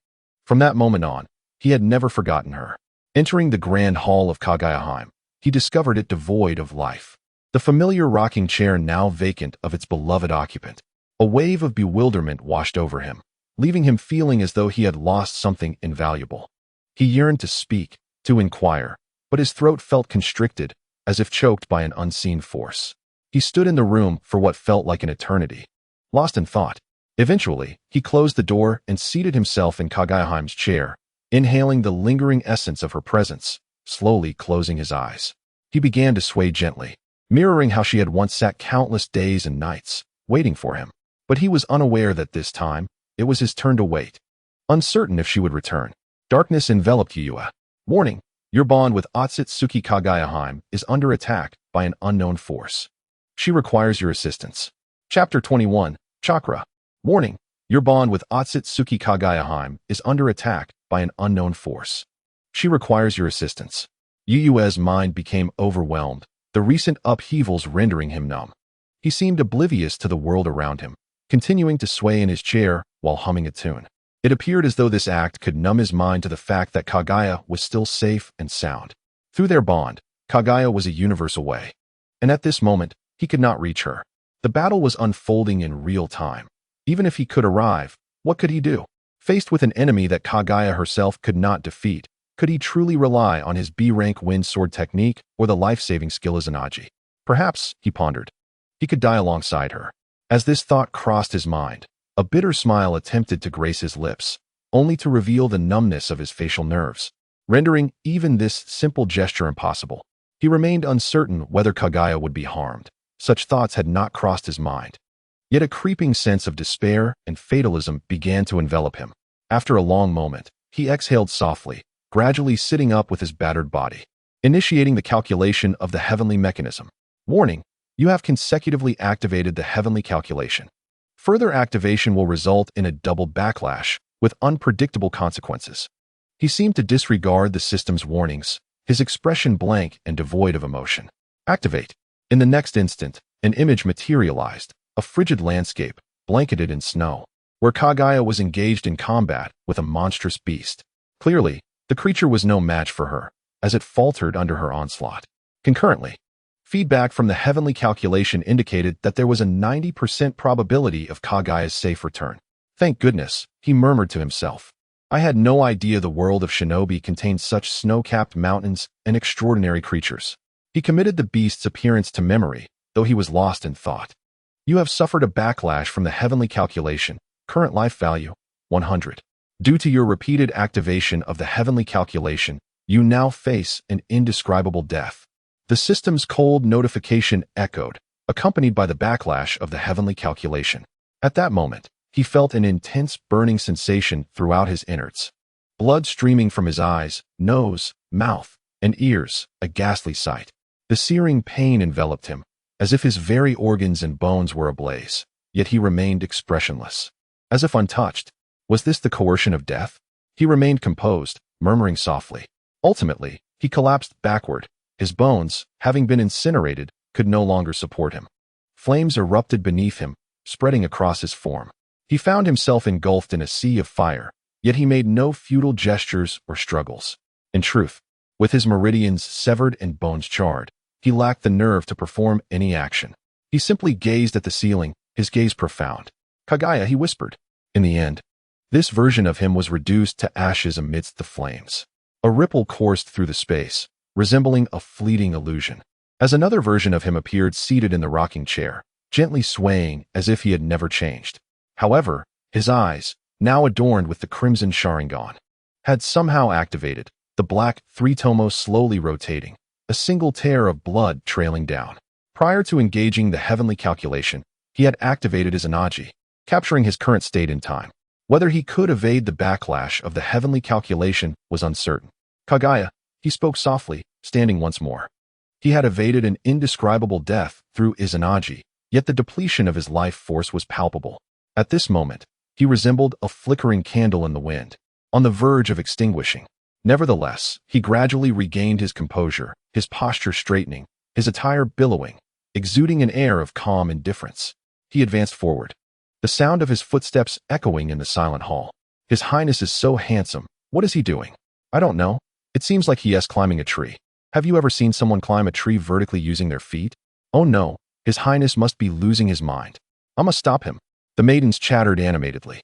From that moment on, he had never forgotten her. Entering the grand hall of Kaguya, he discovered it devoid of life. The familiar rocking chair now vacant of its beloved occupant. A wave of bewilderment washed over him, leaving him feeling as though he had lost something invaluable. He yearned to speak, to inquire, but his throat felt constricted, as if choked by an unseen force. He stood in the room for what felt like an eternity, lost in thought. Eventually, he closed the door and seated himself in Kaguya's chair, inhaling the lingering essence of her presence, slowly closing his eyes. He began to sway gently, mirroring how she had once sat countless days and nights, waiting for him. But he was unaware that this time, it was his turn to wait, uncertain if she would return. Darkness enveloped Yua. Warning, your bond with Otsutsuki Kaguya is under attack by an unknown force. She requires your assistance. Chapter 21, Chakra. Warning, your bond with Otsutsuki Kaguya is under attack by an unknown force. She requires your assistance. Yua's mind became overwhelmed, the recent upheavals rendering him numb. He seemed oblivious to the world around him, continuing to sway in his chair while humming a tune. It appeared as though this act could numb his mind to the fact that Kaguya was still safe and sound. Through their bond, Kaguya was a universe away, and at this moment, he could not reach her. The battle was unfolding in real time. Even if he could arrive, what could he do? Faced with an enemy that Kaguya herself could not defeat, could he truly rely on his B-rank wind sword technique or the life-saving skill of Izanagi? Perhaps, he pondered, he could die alongside her. As this thought crossed his mind, a bitter smile attempted to grace his lips, only to reveal the numbness of his facial nerves, rendering even this simple gesture impossible. He remained uncertain whether Kaguya would be harmed. Such thoughts had not crossed his mind. Yet a creeping sense of despair and fatalism began to envelop him. After a long moment, he exhaled softly, gradually sitting up with his battered body, initiating the calculation of the heavenly mechanism. Warning: you have consecutively activated the heavenly calculation. Further activation will result in a double backlash with unpredictable consequences. He seemed to disregard the system's warnings, his expression blank and devoid of emotion. Activate. In the next instant, an image materialized, a frigid landscape, blanketed in snow, where Kaguya was engaged in combat with a monstrous beast. Clearly, the creature was no match for her, as it faltered under her onslaught. Concurrently, feedback from the heavenly calculation indicated that there was a 90% probability of Kaguya's safe return. Thank goodness, he murmured to himself. I had no idea the world of shinobi contained such snow-capped mountains and extraordinary creatures. He committed the beast's appearance to memory, though he was lost in thought. You have suffered a backlash from the heavenly calculation, current life value, 100. Due to your repeated activation of the heavenly calculation, you now face an indescribable death. The system's cold notification echoed, accompanied by the backlash of the heavenly calculation. At that moment, he felt an intense burning sensation throughout his innards. Blood streaming from his eyes, nose, mouth, and ears, a ghastly sight. The searing pain enveloped him, as if his very organs and bones were ablaze, yet he remained expressionless. As if untouched. Was this the coercion of death? He remained composed, murmuring softly. Ultimately, he collapsed backward. His bones, having been incinerated, could no longer support him. Flames erupted beneath him, spreading across his form. He found himself engulfed in a sea of fire, yet he made no futile gestures or struggles. In truth, with his meridians severed and bones charred, he lacked the nerve to perform any action. He simply gazed at the ceiling, his gaze profound. Kaguya, he whispered. In the end, this version of him was reduced to ashes amidst the flames. A ripple coursed through the space, resembling a fleeting illusion, as another version of him appeared seated in the rocking chair, gently swaying as if he had never changed. However, his eyes, now adorned with the crimson Sharingan, had somehow activated, the black three-tomo slowly rotating, a single tear of blood trailing down. Prior to engaging the heavenly calculation, he had activated his Izanagi, capturing his current state in time. Whether he could evade the backlash of the heavenly calculation was uncertain. Kaguya, he spoke softly, standing once more. He had evaded an indescribable death through Izanagi, yet the depletion of his life force was palpable. At this moment, he resembled a flickering candle in the wind, on the verge of extinguishing. Nevertheless, he gradually regained his composure, his posture straightening, his attire billowing, exuding an air of calm indifference. He advanced forward, the sound of his footsteps echoing in the silent hall. His Highness is so handsome. What is he doing? I don't know. It seems like he is climbing a tree. Have you ever seen someone climb a tree vertically using their feet? Oh no, His Highness must be losing his mind. I must stop him. The maidens chattered animatedly.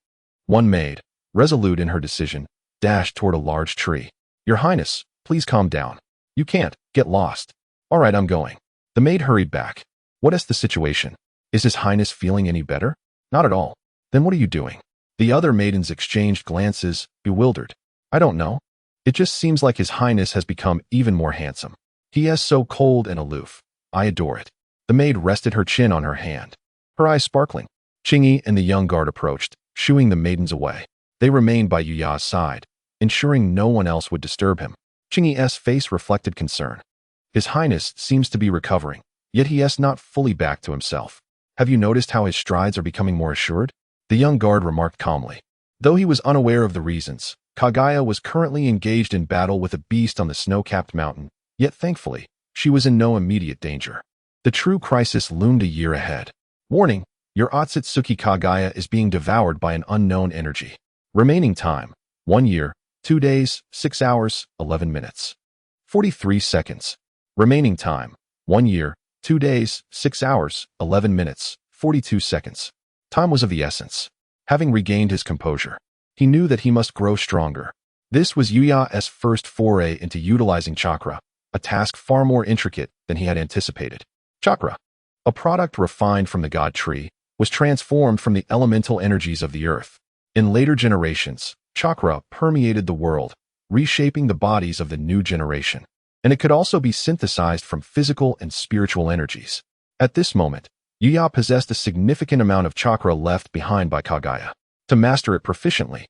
One maid, resolute in her decision, dashed toward a large tree. Your Highness, please calm down. You can't get lost. All right, I'm going. The maid hurried back. What is the situation? Is His Highness feeling any better? Not at all. Then what are you doing? The other maidens exchanged glances, bewildered. I don't know. It just seems like His Highness has become even more handsome. He is so cold and aloof. I adore it. The maid rested her chin on her hand, her eyes sparkling. Chingy and the young guard approached, shooing the maidens away. They remained by Yuya's side, ensuring no one else would disturb him. Chingy's face reflected concern. His Highness seems to be recovering, yet he is not fully back to himself. Have you noticed how his strides are becoming more assured? The young guard remarked calmly. Though he was unaware of the reasons, Kaguya was currently engaged in battle with a beast on the snow-capped mountain, yet thankfully, she was in no immediate danger. The true crisis loomed a year ahead. Warning, Your Otsutsuki Kaguya is being devoured by an unknown energy. Remaining time, 1 year, 2 days, 6 hours, 11 minutes. 43 seconds. Remaining time, 1 year, 2 days, 6 hours, 11 minutes, 42 seconds. Time was of the essence. Having regained his composure, he knew that he must grow stronger. This was Yuya's first foray into utilizing chakra, a task far more intricate than he had anticipated. Chakra, a product refined from the god tree, was transformed from the elemental energies of the earth. In later generations, chakra permeated the world, reshaping the bodies of the new generation, and it could also be synthesized from physical and spiritual energies. At this moment, Yuya possessed a significant amount of chakra left behind by Kaguya. To master it proficiently,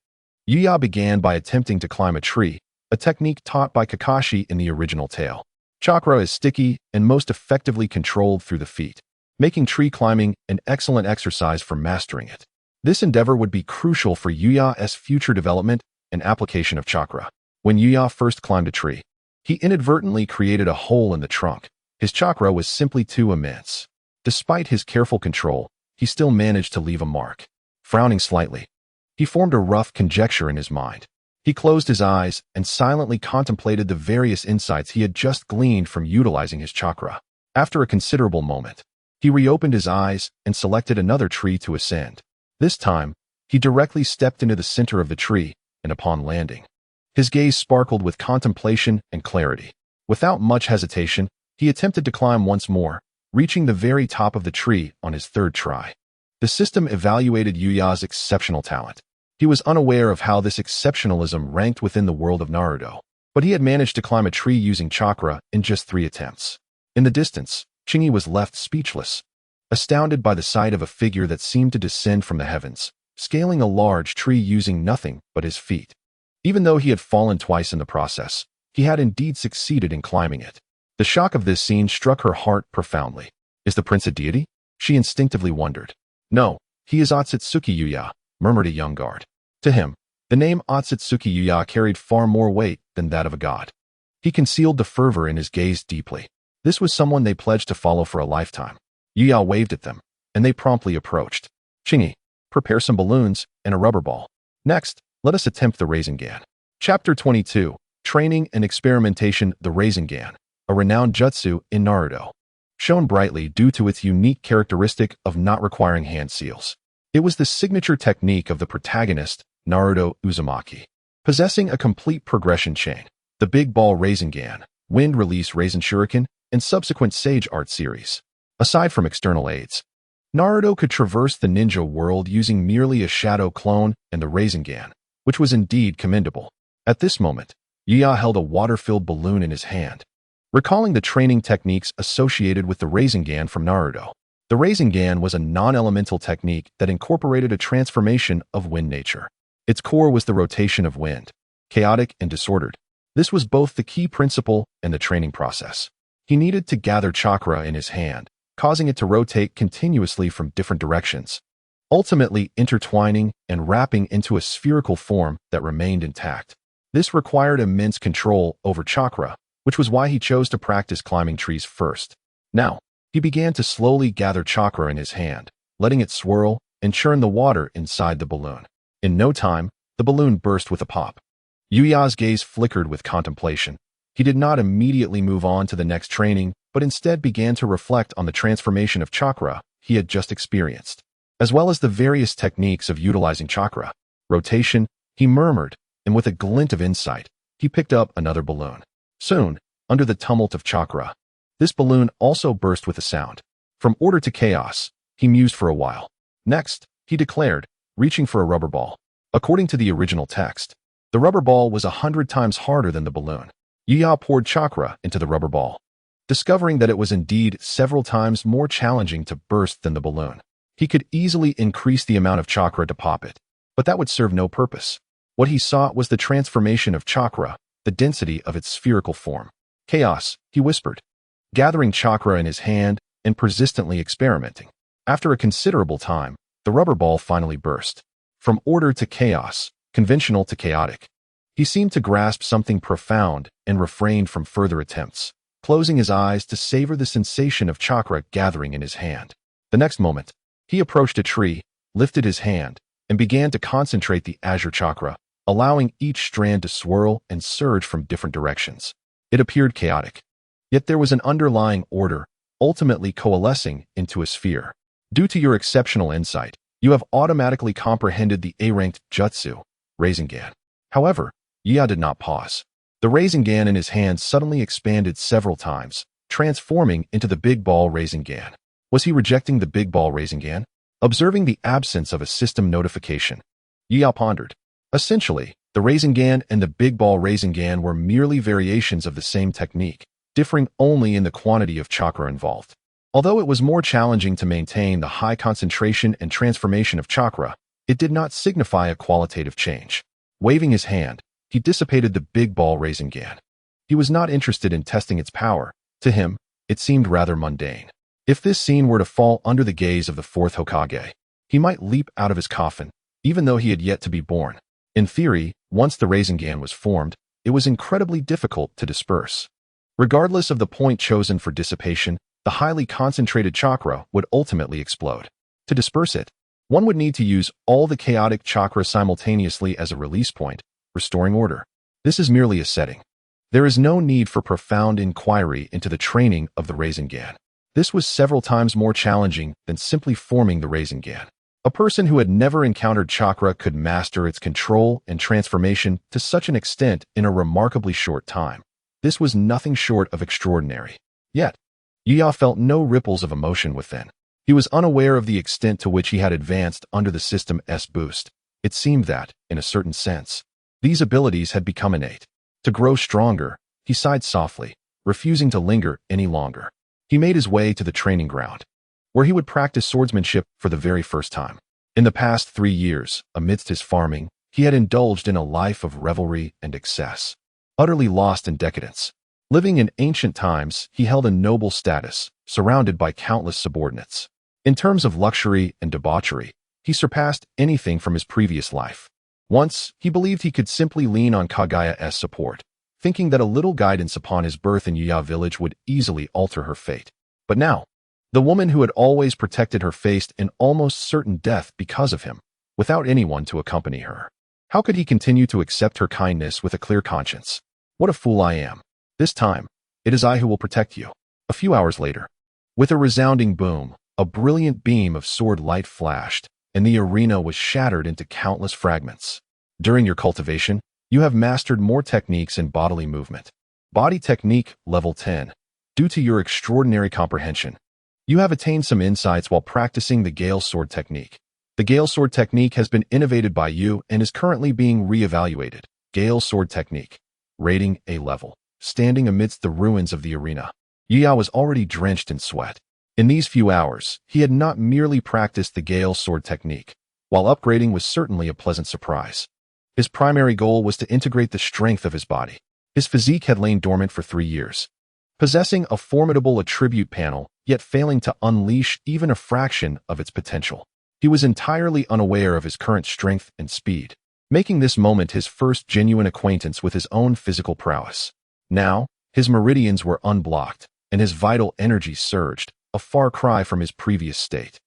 Yuya began by attempting to climb a tree, a technique taught by Kakashi in the original tale. Chakra is sticky and most effectively controlled through the feet, making tree climbing an excellent exercise for mastering it. This endeavor would be crucial for Yuya's future development and application of chakra. When Yuya first climbed a tree, he inadvertently created a hole in the trunk. His chakra was simply too immense. Despite his careful control, he still managed to leave a mark. Frowning slightly, he formed a rough conjecture in his mind. He closed his eyes and silently contemplated the various insights he had just gleaned from utilizing his chakra. After a considerable moment, he reopened his eyes and selected another tree to ascend. This time, he directly stepped into the center of the tree, and upon landing, his gaze sparkled with contemplation and clarity. Without much hesitation, he attempted to climb once more, reaching the very top of the tree on his third try. The system evaluated Yuya's exceptional talent. He was unaware of how this exceptionalism ranked within the world of Naruto, but he had managed to climb a tree using chakra in just 3 attempts. In the distance, Chingy was left speechless, astounded by the sight of a figure that seemed to descend from the heavens, scaling a large tree using nothing but his feet. Even though he had fallen twice in the process, he had indeed succeeded in climbing it. The shock of this scene struck her heart profoundly. Is the prince a deity? She instinctively wondered. No, he is Otsutsuki Yuya, murmured a young guard. To him, the name Otsutsuki Yuya carried far more weight than that of a god. He concealed the fervor in his gaze deeply. This was someone they pledged to follow for a lifetime. Yuya waved at them, and they promptly approached. Chingy, prepare some balloons and a rubber ball. Next, let us attempt the Rinnegan. Chapter 22, Training and Experimentation. The Rinnegan, a renowned jutsu in Naruto, shone brightly due to its unique characteristic of not requiring hand seals. It was the signature technique of the protagonist, Naruto Uzumaki. Possessing a complete progression chain, the Big Ball Rinnegan, Wind Release Raisin Shuriken, and subsequent Sage Art series. Aside from external aids, Naruto could traverse the ninja world using merely a shadow clone and the Rinnegan, which was indeed commendable. At this moment, Yuya held a water-filled balloon in his hand, recalling the training techniques associated with the Rinnegan from Naruto. The Rinnegan was a non-elemental technique that incorporated a transformation of wind nature. Its core was the rotation of wind, chaotic and disordered. This was both the key principle and the training process. He needed to gather chakra in his hand, causing it to rotate continuously from different directions, ultimately intertwining and wrapping into a spherical form that remained intact. This required immense control over chakra, which was why he chose to practice climbing trees first. Now, he began to slowly gather chakra in his hand, letting it swirl and churn the water inside the balloon. In no time, the balloon burst with a pop. Yuya's gaze flickered with contemplation. He did not immediately move on to the next training, but instead began to reflect on the transformation of chakra he had just experienced, as well as the various techniques of utilizing chakra. Rotation, he murmured, and with a glint of insight, he picked up another balloon. Soon, under the tumult of chakra, this balloon also burst with a sound. From order to chaos, he mused for a while. Next, he declared, reaching for a rubber ball. According to the original text, the rubber ball was 100 times harder than the balloon. Yuya poured chakra into the rubber ball, discovering that it was indeed several times more challenging to burst than the balloon. He could easily increase the amount of chakra to pop it, but that would serve no purpose. What he sought was the transformation of chakra, the density of its spherical form. Chaos, he whispered, gathering chakra in his hand and persistently experimenting. After a considerable time, the rubber ball finally burst. From order to chaos, conventional to chaotic. He seemed to grasp something profound and refrained from further attempts, closing his eyes to savor the sensation of chakra gathering in his hand. The next moment, He approached a tree, lifted his hand, and began to concentrate the azure chakra, allowing each strand to swirl and surge from different directions. It appeared chaotic, yet there was an underlying order, ultimately coalescing into a sphere. Due to your exceptional insight, you have automatically comprehended the A-ranked jutsu, Rinnegan. However, Yuya did not pause. The Rinnegan in his hand suddenly expanded several times, transforming into the big ball Rinnegan. Was he rejecting the big ball Rinnegan? Observing the absence of a system notification, Yuya pondered. Essentially, the Rinnegan and the big ball Rinnegan were merely variations of the same technique, differing only in the quantity of chakra involved. Although it was more challenging to maintain the high concentration and transformation of chakra, it did not signify a qualitative change. Waving his hand, he dissipated the big ball Rinnegan. He was not interested in testing its power. To him, it seemed rather mundane. If this scene were to fall under the gaze of the fourth Hokage, he might leap out of his coffin, even though he had yet to be born. In theory, once the Rinnegan was formed, it was incredibly difficult to disperse. Regardless of the point chosen for dissipation, the highly concentrated chakra would ultimately explode. To disperse it, one would need to use all the chaotic chakra simultaneously as a release point, restoring order. This is merely a setting. There is no need for profound inquiry into the training of the Rinnegan. This was several times more challenging than simply forming the Rinnegan. A person who had never encountered chakra could master its control and transformation to such an extent in a remarkably short time. This was nothing short of extraordinary. Yet, Yuya felt no ripples of emotion within. He was unaware of the extent to which he had advanced under the system's boost. It seemed that, in a certain sense, these abilities had become innate. To grow stronger, he sighed softly, refusing to linger any longer. He made his way to the training ground, where he would practice swordsmanship for the very first time. In the past 3 years, amidst his farming, he had indulged in a life of revelry and excess. Utterly lost in decadence. Living in ancient times, he held a noble status, surrounded by countless subordinates. In terms of luxury and debauchery, he surpassed anything from his previous life. Once, he believed he could simply lean on Kaguya's support, thinking that a little guidance upon his birth in Yuya village would easily alter her fate. But now, the woman who had always protected her faced an almost certain death because of him, without anyone to accompany her. How could he continue to accept her kindness with a clear conscience? What a fool I am. This time, it is I who will protect you. A few hours later, with a resounding boom, a brilliant beam of sword light flashed, and the arena was shattered into countless fragments. During your cultivation, you have mastered more techniques in bodily movement. Body technique, level 10. Due to your extraordinary comprehension, you have attained some insights while practicing the Gale Sword technique. The Gale Sword technique has been innovated by you and is currently being re-evaluated. Gale Sword technique. Rating A level. Standing amidst the ruins of the arena, Yuya was already drenched in sweat. In these few hours, he had not merely practiced the Gale Sword technique, while upgrading was certainly a pleasant surprise. His primary goal was to integrate the strength of his body. His physique had lain dormant for 3 years, possessing a formidable attribute panel, yet failing to unleash even a fraction of its potential. He was entirely unaware of his current strength and speed, making this moment his first genuine acquaintance with his own physical prowess. Now, his meridians were unblocked, and his vital energy surged, a far cry from his previous state.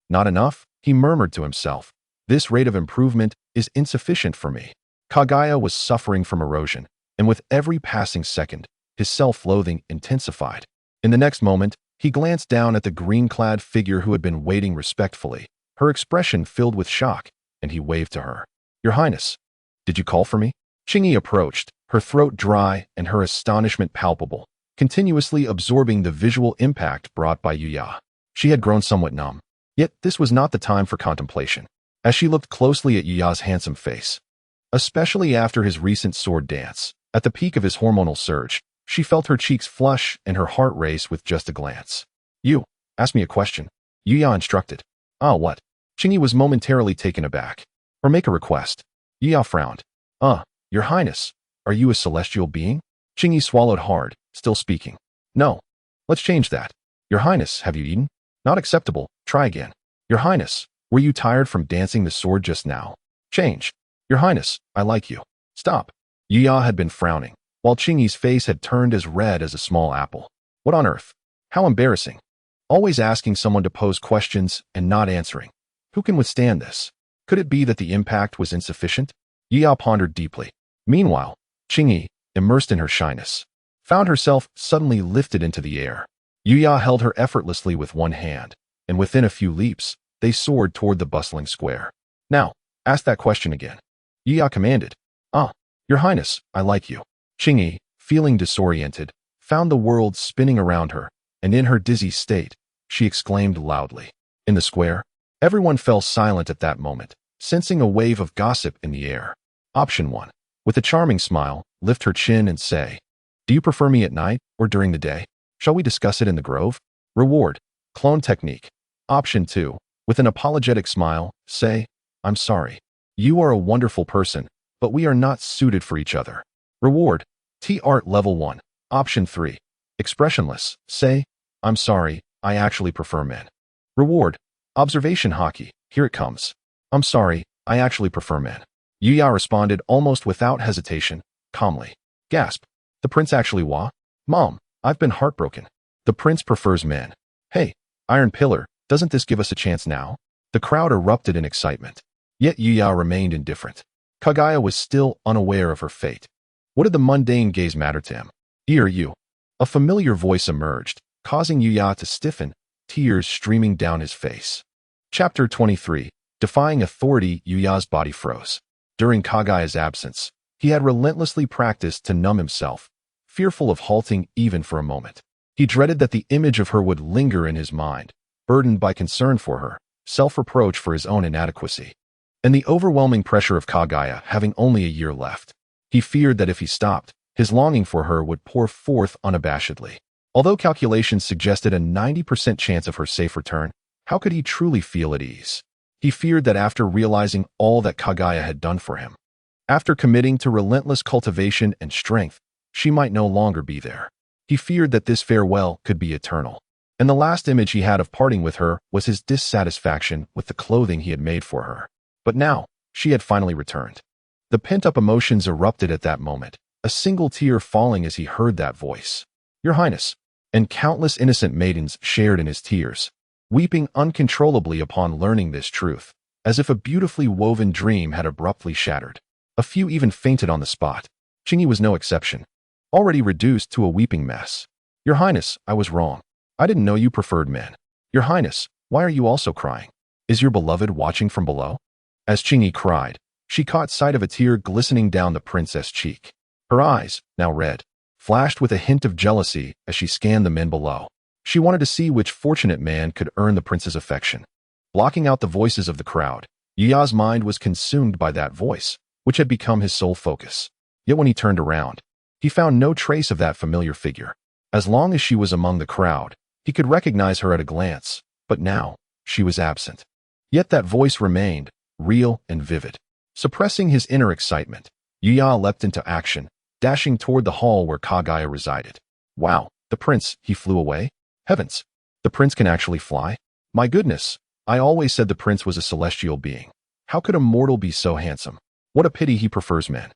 Not enough, he murmured to himself. This rate of improvement is insufficient for me. Kaguya was suffering from erosion, and with every passing second, his self-loathing intensified. In the next moment, he glanced down at the green-clad figure who had been waiting respectfully, her expression filled with shock, and he waved to her. "Your Highness, did you call for me?" Chingy approached, her throat dry and her astonishment palpable, continuously absorbing the visual impact brought by Yuya. She had grown somewhat numb. Yet this was not the time for contemplation. As she looked closely at Yuya's handsome face, especially after his recent sword dance, at the peak of his hormonal surge, she felt her cheeks flush and her heart race with just a glance. "You, ask me a question," Yuya instructed. "Ah, what?" Chingy was momentarily taken aback. "Or make a request." Yuya frowned. Your Highness, are you a celestial being?" Chingy swallowed hard, still speaking. "No. Let's change that." "Your Highness, have you eaten?" "Not acceptable. Try again." "Your Highness, were you tired from dancing the sword just now?" "Change." "Your Highness, I like you." "Stop." Yuya had been frowning, while Chingy's face had turned as red as a small apple. What on earth? How embarrassing. Always asking someone to pose questions and not answering. Who can withstand this? Could it be that the impact was insufficient? Yuya pondered deeply. Meanwhile, Qingyi, immersed in her shyness, found herself suddenly lifted into the air. Yuya held her effortlessly with one hand, and within a few leaps, they soared toward the bustling square. Now, ask that question again. Yuya commanded. Your Highness, I like you. Qingyi, feeling disoriented, found the world spinning around her, and in her dizzy state, she exclaimed loudly. In the square, everyone fell silent at that moment, sensing a wave of gossip in the air. Option 1. With a charming smile, lift her chin and say, "Do you prefer me at night or during the day? Shall we discuss it in the grove?" Reward. Clone technique. Option 2. With an apologetic smile, say, "I'm sorry. You are a wonderful person, but we are not suited for each other." Reward. T-Art Level 1. Option 3. Expressionless. Say, "I'm sorry, I actually prefer men." Reward. Observation Hockey. Here it comes. "I'm sorry, I actually prefer men." Yuya responded almost without hesitation, calmly. Gasp. The prince actually what? Mom, I've been heartbroken. The prince prefers men. Hey, Iron Pillar, doesn't this give us a chance now? The crowd erupted in excitement. Yet Yuya remained indifferent. Kaguya was still unaware of her fate. What did the mundane gaze matter to him? "Here you." A familiar voice emerged, causing Yuya to stiffen, tears streaming down his face. Chapter 23. Defying authority. Yuya's body froze. During Kaguya's absence, he had relentlessly practiced to numb himself, fearful of halting even for a moment. He dreaded that the image of her would linger in his mind, burdened by concern for her, self-reproach for his own inadequacy, and the overwhelming pressure of Kaguya having only a year left. He feared that if he stopped, his longing for her would pour forth unabashedly. Although calculations suggested a 90% chance of her safe return, how could he truly feel at ease? He feared that after realizing all that Kaguya had done for him, after committing to relentless cultivation and strength, she might no longer be there. He feared that this farewell could be eternal, and the last image he had of parting with her was his dissatisfaction with the clothing he had made for her. But now, she had finally returned. The pent-up emotions erupted at that moment, a single tear falling as he heard that voice. "Your Highness," and countless innocent maidens shared in his tears, weeping uncontrollably upon learning this truth, as if a beautifully woven dream had abruptly shattered. A few even fainted on the spot. Qingyi was no exception, already reduced to a weeping mess. "Your Highness, I was wrong. I didn't know you preferred men." "Your Highness, why are you also crying? Is your beloved watching from below?" As Qingyi cried, she caught sight of a tear glistening down the princess' cheek. Her eyes, now red, flashed with a hint of jealousy as she scanned the men below. She wanted to see which fortunate man could earn the prince's affection. Blocking out the voices of the crowd, Yuya's mind was consumed by that voice, which had become his sole focus. Yet when he turned around, he found no trace of that familiar figure. As long as she was among the crowd, he could recognize her at a glance, but now, she was absent. Yet that voice remained, real and vivid. Suppressing his inner excitement, Yuya leapt into action, dashing toward the hall where Kaguya resided. Wow, the prince, he flew away? Heavens, the prince can actually fly? My goodness, I always said the prince was a celestial being. How could a mortal be so handsome? What a pity he prefers men.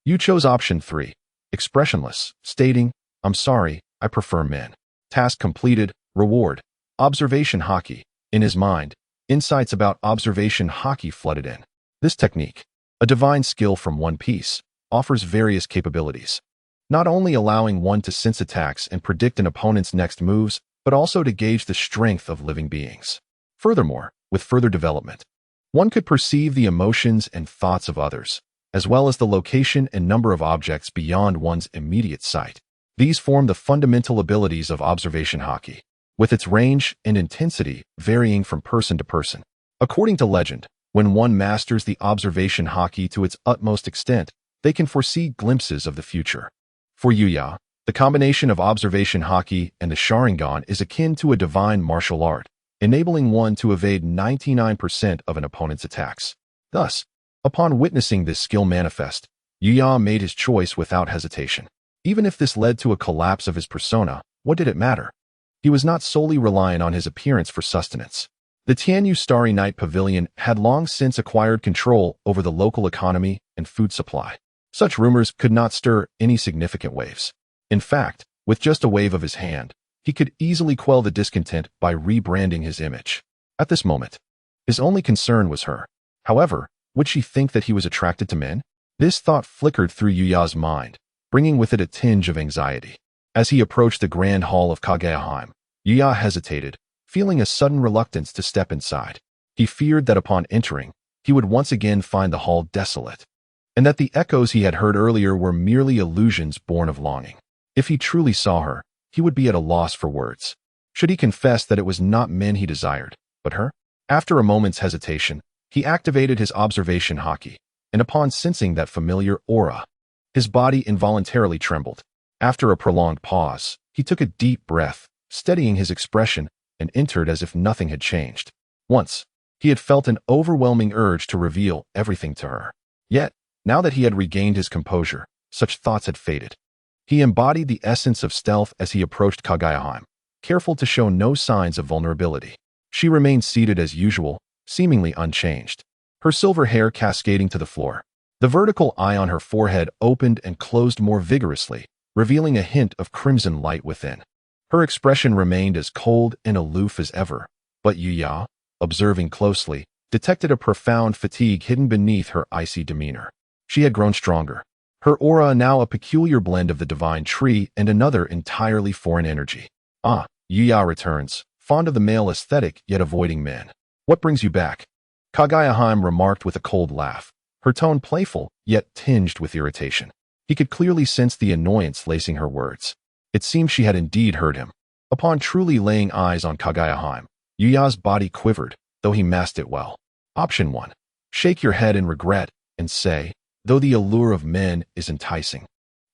You chose option 3, expressionless, stating, "I'm sorry, I prefer men." Task completed. Reward. Observation Hockey. In his mind, insights about observation hockey flooded in. This technique, a divine skill from One Piece, offers various capabilities, not only allowing one to sense attacks and predict an opponent's next moves, but also to gauge the strength of living beings. Furthermore, with further development, one could perceive the emotions and thoughts of others, as well as the location and number of objects beyond one's immediate sight. These form the fundamental abilities of observation hockey, with its range and intensity varying from person to person. According to legend, when one masters the observation hockey to its utmost extent, they can foresee glimpses of the future. For Yuya, the combination of observation hockey and the Sharingan is akin to a divine martial art, enabling one to evade 99% of an opponent's attacks. Thus, upon witnessing this skill manifest, Yuya made his choice without hesitation. Even if this led to a collapse of his persona, what did it matter? He was not solely reliant on his appearance for sustenance. The Tianyu Starry Night Pavilion had long since acquired control over the local economy and food supply. Such rumors could not stir any significant waves. In fact, with just a wave of his hand, He could easily quell the discontent by rebranding his image. At this moment, his only concern was her. However, would she think that he was attracted to men? This thought flickered through Yuya's mind, bringing with it a tinge of anxiety. As he approached the grand hall of Kaguya, Yuya hesitated, feeling a sudden reluctance to step inside. He feared that upon entering, he would once again find the hall desolate, and that the echoes he had heard earlier were merely illusions born of longing. If he truly saw her, he would be at a loss for words. Should he confess that it was not men he desired, but her? After a moment's hesitation, he activated his observation haki, and upon sensing that familiar aura, his body involuntarily trembled. After a prolonged pause, he took a deep breath, steadying his expression, and entered as if nothing had changed. Once, he had felt an overwhelming urge to reveal everything to her. Yet, now that he had regained his composure, such thoughts had faded. He embodied the essence of stealth as he approached Kaguya, careful to show no signs of vulnerability. She remained seated as usual, seemingly unchanged, her silver hair cascading to the floor. The vertical eye on her forehead opened and closed more vigorously, revealing a hint of crimson light within. Her expression remained as cold and aloof as ever, but Yuya, observing closely, detected a profound fatigue hidden beneath her icy demeanor. She had grown stronger, her aura now a peculiar blend of the divine tree and another entirely foreign energy. Ah, Yuya returns, fond of the male aesthetic yet avoiding men. What brings you back? Kaguya remarked with a cold laugh, her tone playful yet tinged with irritation. He could clearly sense the annoyance lacing her words. It seemed she had indeed heard him. Upon truly laying eyes on Kaguya, Yuya's body quivered, though he masked it well. Option 1. Shake your head in regret and say, though the allure of men is enticing,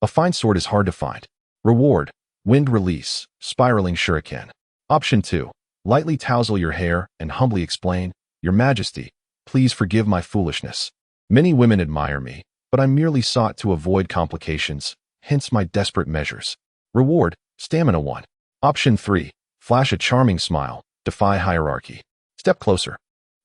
a fine sword is hard to find. Reward, wind release, spiraling shuriken. Option 2. Lightly tousle your hair and humbly explain, Your Majesty, please forgive my foolishness. Many women admire me, but I merely sought to avoid complications, hence my desperate measures. Reward, stamina 1. Option 3. Flash a charming smile, defy hierarchy. Step closer.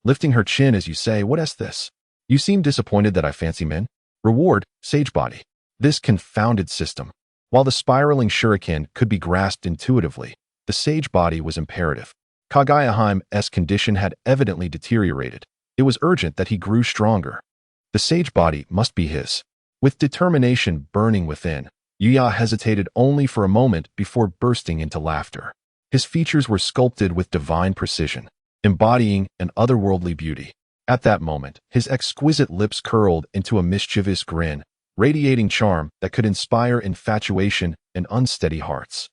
Lifting her chin as you say, what is this? You seem disappointed that I fancy men? Reward, sage body. This confounded system. While the spiraling shuriken could be grasped intuitively, the sage body was imperative. Kaguya-Hime's condition had evidently deteriorated. It was urgent that he grew stronger. The sage body must be his. With determination burning within, Yuya hesitated only for a moment before bursting into laughter. His features were sculpted with divine precision, embodying an otherworldly beauty. At that moment, his exquisite lips curled into a mischievous grin, radiating charm that could inspire infatuation and unsteady hearts.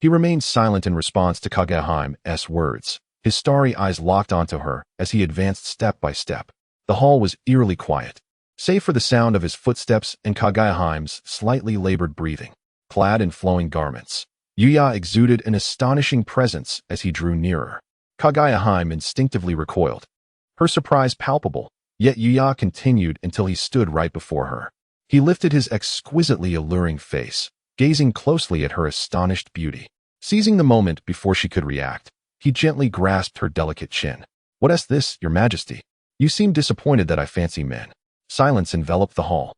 He remained silent in response to Kaguya-Hime's words, his starry eyes locked onto her as he advanced step by step. The hall was eerily quiet, save for the sound of his footsteps and Kaguya-Hime's slightly labored breathing. Clad in flowing garments, Yuya exuded an astonishing presence as he drew nearer. Kaguya-Hime instinctively recoiled, her surprise palpable, yet Yuya continued until he stood right before her. He lifted his exquisitely alluring face, gazing closely at her astonished beauty. Seizing the moment before she could react, he gently grasped her delicate chin. What is this, Your Majesty? You seem disappointed that I fancy men. Silence enveloped the hall,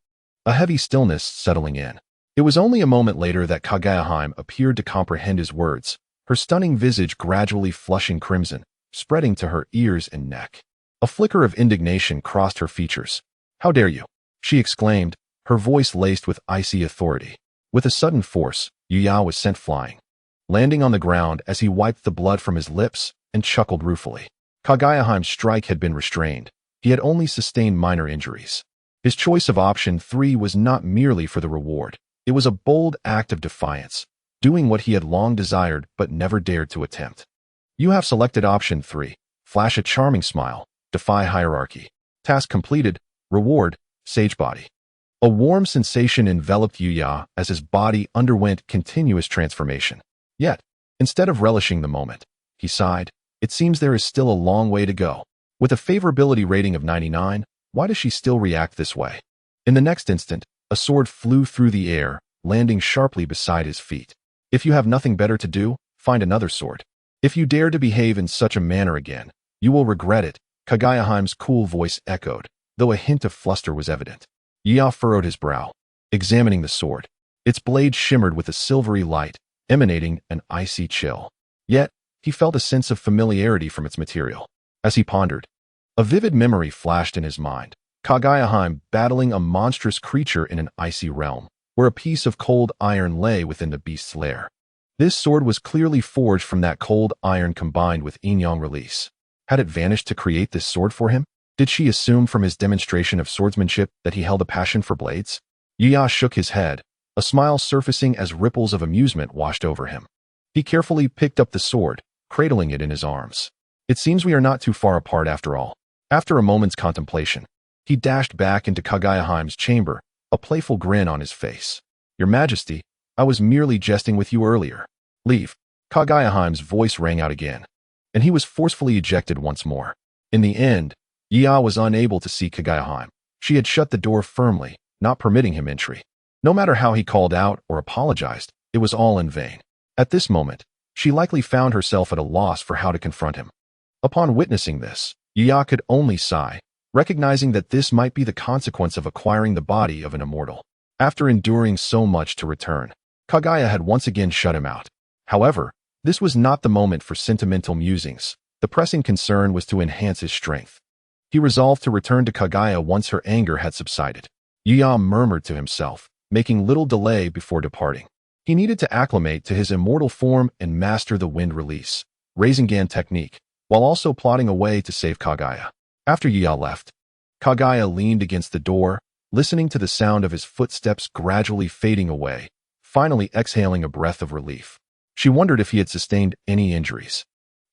a heavy stillness settling in. It was only a moment later that Kaguya appeared to comprehend his words, her stunning visage gradually flushing crimson, spreading to her ears and neck. A flicker of indignation crossed her features. How dare you? She exclaimed, her voice laced with icy authority. With a sudden force, Yuya was sent flying, landing on the ground as he wiped the blood from his lips and chuckled ruefully. Kaguya-Hime's strike had been restrained. He had only sustained minor injuries. His choice of option 3 was not merely for the reward. It was a bold act of defiance, doing what he had long desired but never dared to attempt. You have selected option 3. Flash a charming smile, defy hierarchy. Task completed. Reward, sage body. A warm sensation enveloped Yuya as his body underwent continuous transformation. Yet, instead of relishing the moment, he sighed, it seems there is still a long way to go. With a favorability rating of 99, why does she still react this way? In the next instant, a sword flew through the air, landing sharply beside his feet. If you have nothing better to do, find another sword. If you dare to behave in such a manner again, you will regret it, Kaguya-Hime's cool voice echoed, though a hint of fluster was evident. Yuya furrowed his brow, examining the sword. Its blade shimmered with a silvery light, emanating an icy chill. Yet, he felt a sense of familiarity from its material. As he pondered, a vivid memory flashed in his mind. Kaguya battling a monstrous creature in an icy realm, where a piece of cold iron lay within the beast's lair. This sword was clearly forged from that cold iron combined with yin-yang release. Had it vanished to create this sword for him? Did she assume from his demonstration of swordsmanship that he held a passion for blades? Yuya shook his head, a smile surfacing as ripples of amusement washed over him. He carefully picked up the sword, cradling it in his arms. It seems we are not too far apart after all. After a moment's contemplation, he dashed back into Kaguya's chamber, a playful grin on his face. Your Majesty, I was merely jesting with you earlier. Leave. Kaguya's voice rang out again, and he was forcefully ejected once more. In the end, Yuya was unable to see Kaguya. She had shut the door firmly, not permitting him entry. No matter how he called out or apologized, it was all in vain. At this moment, she likely found herself at a loss for how to confront him. Upon witnessing this, Yuya could only sigh, recognizing that this might be the consequence of acquiring the body of an immortal. After enduring so much to return, Kaguya had once again shut him out. However, this was not the moment for sentimental musings. The pressing concern was to enhance his strength. He resolved to return to Kaguya once her anger had subsided. Yuya murmured to himself, making little delay before departing. He needed to acclimate to his immortal form and master the wind release, Rinnegan technique, while also plotting a way to save Kaguya. After Yuya left, Kaguya leaned against the door, listening to the sound of his footsteps gradually fading away, finally exhaling a breath of relief. She wondered if he had sustained any injuries.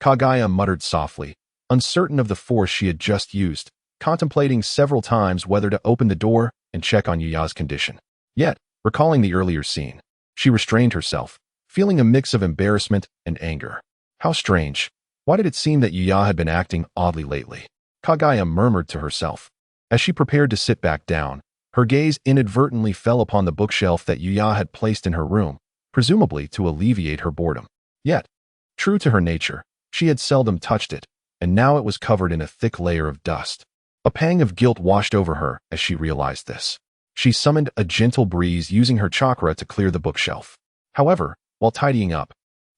Kaguya muttered softly, uncertain of the force she had just used, contemplating several times whether to open the door and check on Yuya's condition. Yet, recalling the earlier scene, she restrained herself, feeling a mix of embarrassment and anger. How strange. Why did it seem that Yuya had been acting oddly lately? Kaguya murmured to herself. As she prepared to sit back down, her gaze inadvertently fell upon the bookshelf that Yuya had placed in her room, presumably to alleviate her boredom. Yet, true to her nature, she had seldom touched it, and now it was covered in a thick layer of dust. A pang of guilt washed over her as she realized this. She summoned a gentle breeze using her chakra to clear the bookshelf. However, while tidying up,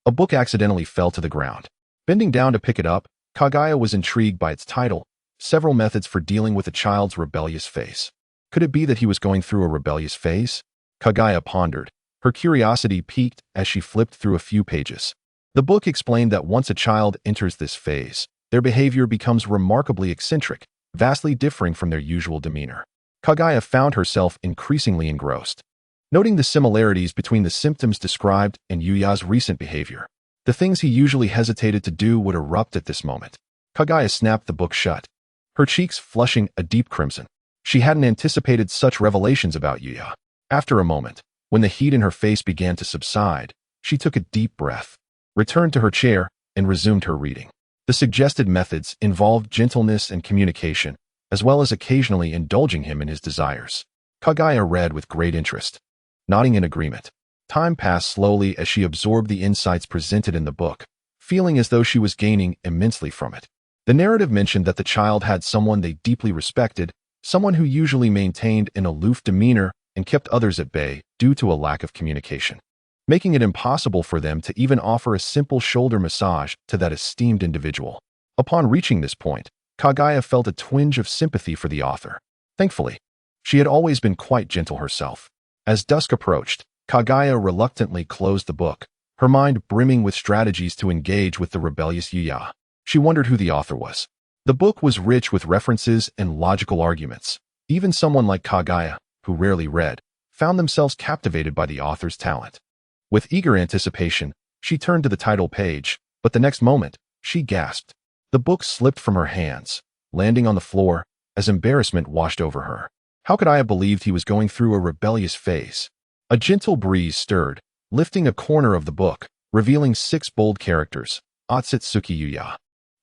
a book accidentally fell to the ground. Bending down to pick it up, Kaguya was intrigued by its title, Several Methods for Dealing with a Child's Rebellious Phase. Could it be that he was going through a rebellious phase? Kaguya pondered. Her curiosity piqued as she flipped through a few pages. The book explained that once a child enters this phase, their behavior becomes remarkably eccentric, vastly differing from their usual demeanor. Kaguya found herself increasingly engrossed, noting the similarities between the symptoms described and Yuya's recent behavior. The things he usually hesitated to do would erupt at this moment. Kaguya snapped the book shut, her cheeks flushing a deep crimson. She hadn't anticipated such revelations about Yuya. After a moment, when the heat in her face began to subside, she took a deep breath, returned to her chair, and resumed her reading. The suggested methods involved gentleness and communication, as well as occasionally indulging him in his desires. Kaguya read with great interest, nodding in agreement. Time passed slowly as she absorbed the insights presented in the book, feeling as though she was gaining immensely from it. The narrative mentioned that the child had someone they deeply respected, someone who usually maintained an aloof demeanor and kept others at bay due to a lack of communication, making it impossible for them to even offer a simple shoulder massage to that esteemed individual. Upon reaching this point, Kaguya felt a twinge of sympathy for the author. Thankfully, she had always been quite gentle herself. As dusk approached, Kaguya reluctantly closed the book, her mind brimming with strategies to engage with the rebellious Yuya. She wondered who the author was. The book was rich with references and logical arguments. Even someone like Kaguya, who rarely read, found themselves captivated by the author's talent. With eager anticipation, she turned to the title page, but the next moment, she gasped. The book slipped from her hands, landing on the floor as embarrassment washed over her. How could I have believed he was going through a rebellious phase? A gentle breeze stirred, lifting a corner of the book, revealing 6 bold characters, Otsutsuki Yuya.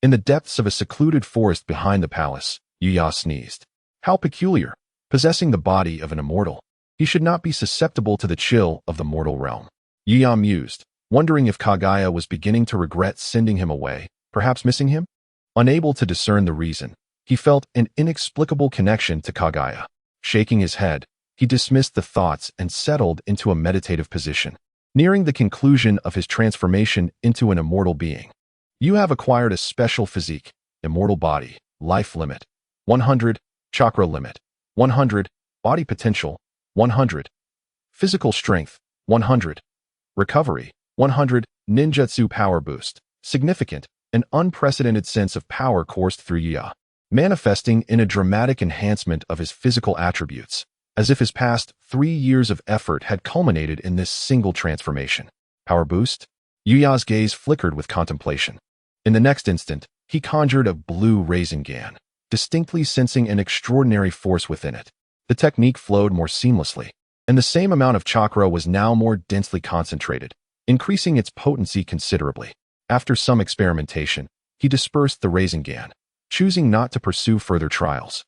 In the depths of a secluded forest behind the palace, Yuya sneezed. How peculiar, possessing the body of an immortal. He should not be susceptible to the chill of the mortal realm. Yuya mused, wondering if Kaguya was beginning to regret sending him away, perhaps missing him? Unable to discern the reason, he felt an inexplicable connection to Kaguya. Shaking his head, he dismissed the thoughts and settled into a meditative position. nearing the conclusion of his transformation into an immortal being. You have acquired a special physique, immortal body, life limit, 100, chakra limit, 100, body potential, 100, physical strength, 100, recovery, 100, ninjutsu power boost, significant, an unprecedented sense of power coursed through Yuya, manifesting in a dramatic enhancement of his physical attributes, as if his past 3 years of effort had culminated in this single transformation. Power boost? Yuya's gaze flickered with contemplation. In the next instant, he conjured a blue Rinnegan, distinctly sensing an extraordinary force within it. The technique flowed more seamlessly, and the same amount of chakra was now more densely concentrated, increasing its potency considerably. After some experimentation, he dispersed the Rinnegan, choosing not to pursue further trials,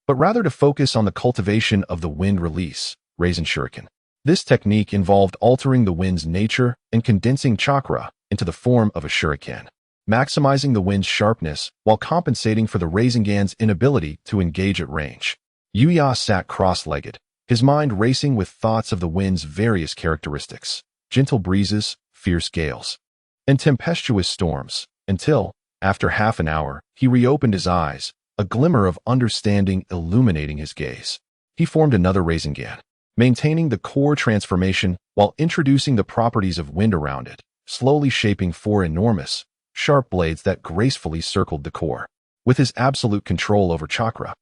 but rather to focus on the cultivation of the wind release, Raisen Shuriken. This technique involved altering the wind's nature and condensing chakra into the form of a shuriken, maximizing the wind's sharpness while compensating for the Rinnegan's inability to engage at range. Yuya sat cross-legged, his mind racing with thoughts of the wind's various characteristics, gentle breezes, fierce gales, and tempestuous storms, until, after half an hour, he reopened his eyes, a glimmer of understanding illuminating his gaze. He formed another Rinnegan, maintaining the core transformation while introducing the properties of wind around it, slowly shaping 4 enormous, sharp blades that gracefully circled the core. With his absolute control over chakra,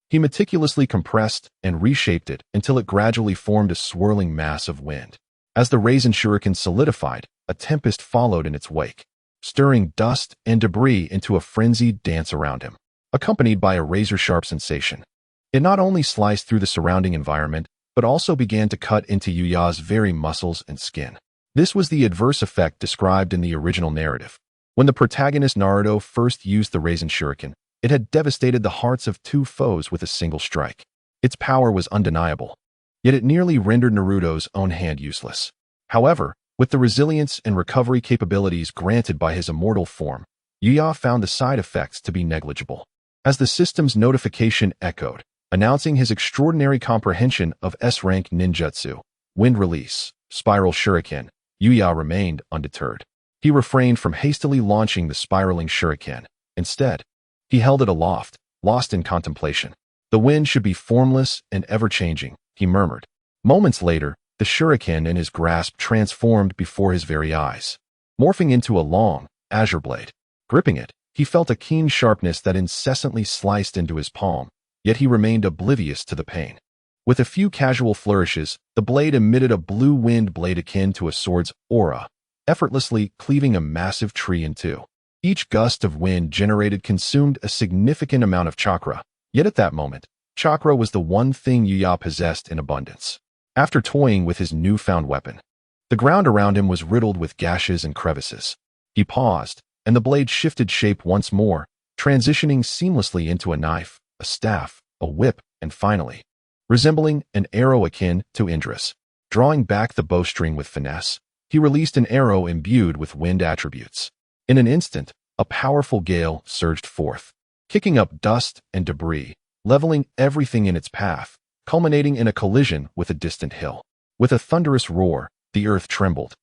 he meticulously compressed and reshaped it until it gradually formed a swirling mass of wind. As the Raisen Shuriken solidified, a tempest followed in its wake, stirring dust and debris into a frenzied dance around him, accompanied by a razor-sharp sensation. It not only sliced through the surrounding environment, but also began to cut into Yuya's very muscles and skin. This was the adverse effect described in the original narrative. When the protagonist Naruto first used the Raisen Shuriken, it had devastated the hearts of 2 foes with a single strike. Its power was undeniable, yet it nearly rendered Naruto's own hand useless. However, with the resilience and recovery capabilities granted by his immortal form, Yuya found the side effects to be negligible. As the system's notification echoed, announcing his extraordinary comprehension of S-rank ninjutsu, wind release, spiral shuriken, Yuya remained undeterred. He refrained from hastily launching the spiraling shuriken. Instead, he held it aloft, lost in contemplation. The wind should be formless and ever-changing, he murmured. Moments later, the shuriken in his grasp transformed before his very eyes, morphing into a long, azure blade. Gripping it, he felt a keen sharpness that incessantly sliced into his palm, yet he remained oblivious to the pain. With a few casual flourishes, the blade emitted a blue wind blade akin to a sword's aura, effortlessly cleaving a massive tree in 2. Each gust of wind generated consumed a significant amount of chakra, yet at that moment, chakra was the one thing Yuya possessed in abundance. After toying with his newfound weapon, the ground around him was riddled with gashes and crevices. He paused, and the blade shifted shape once more, transitioning seamlessly into a knife, a staff, a whip, and finally, resembling an arrow akin to Indra's. Drawing back the bowstring with finesse, he released an arrow imbued with wind attributes. In an instant, a powerful gale surged forth, kicking up dust and debris, leveling everything in its path, culminating in a collision with a distant hill. With a thunderous roar, the earth trembled,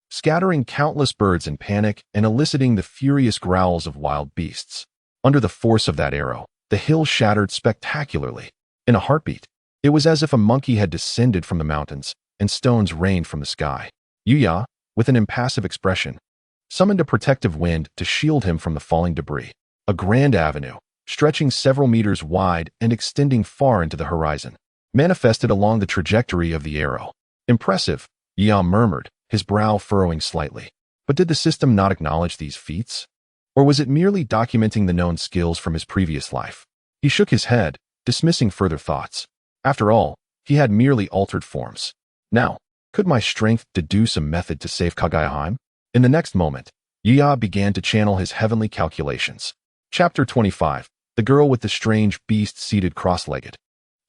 scattering countless birds in panic and eliciting the furious growls of wild beasts. Under the force of that arrow, the hill shattered spectacularly. In a heartbeat, it was as if a monkey had descended from the mountains and stones rained from the sky. Yuya, with an impassive expression, summoned a protective wind to shield him from the falling debris. A grand avenue, stretching several meters wide and extending far into the horizon, manifested along the trajectory of the arrow. Impressive, Yuya murmured, his brow furrowing slightly. But did the system not acknowledge these feats? Or was it merely documenting the known skills from his previous life? He shook his head, dismissing further thoughts. After all, he had merely altered forms. Now, could my strength deduce a method to save Kaguya? In the next moment, Yuya began to channel his heavenly calculations. Chapter 25. The Girl with the Strange Beast Seated Cross-Legged.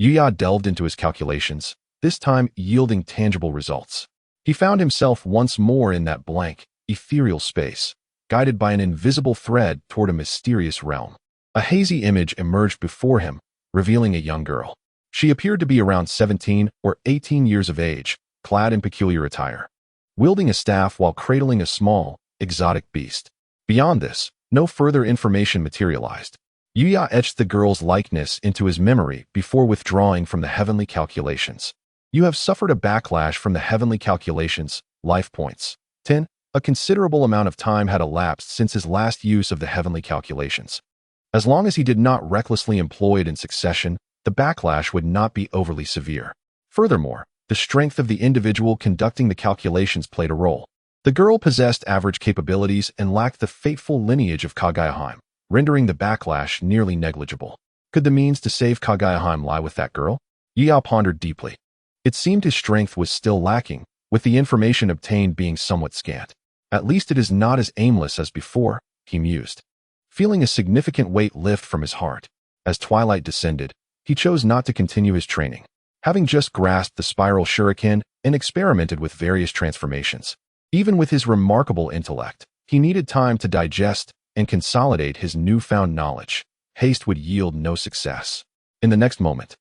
Yuya delved into his calculations, this time yielding tangible results. He found himself once more in that blank, ethereal space, guided by an invisible thread toward a mysterious realm. A hazy image emerged before him, revealing a young girl. She appeared to be around 17 or 18 years of age, clad in peculiar attire. wielding a staff while cradling a small, exotic beast. Beyond this, no further information materialized. Yuya etched the girl's likeness into his memory before withdrawing from the heavenly calculations. You have suffered a backlash from the heavenly calculations, life points. 10. A considerable amount of time had elapsed since his last use of the heavenly calculations. As long as he did not recklessly employ it in succession, the backlash would not be overly severe. Furthermore, the strength of the individual conducting the calculations played a role. The girl possessed average capabilities and lacked the fateful lineage of Kaguya, rendering the backlash nearly negligible. Could the means to save Kaguya lie with that girl? Yao pondered deeply. It seemed his strength was still lacking, with the information obtained being somewhat scant. At least it is not as aimless as before, he mused. Feeling a significant weight lift from his heart, as twilight descended, he chose not to continue his training. Having just grasped the spiral shuriken and experimented with various transformations. Even with his remarkable intellect, he needed time to digest and consolidate his newfound knowledge. Haste would yield no success. In the next moment,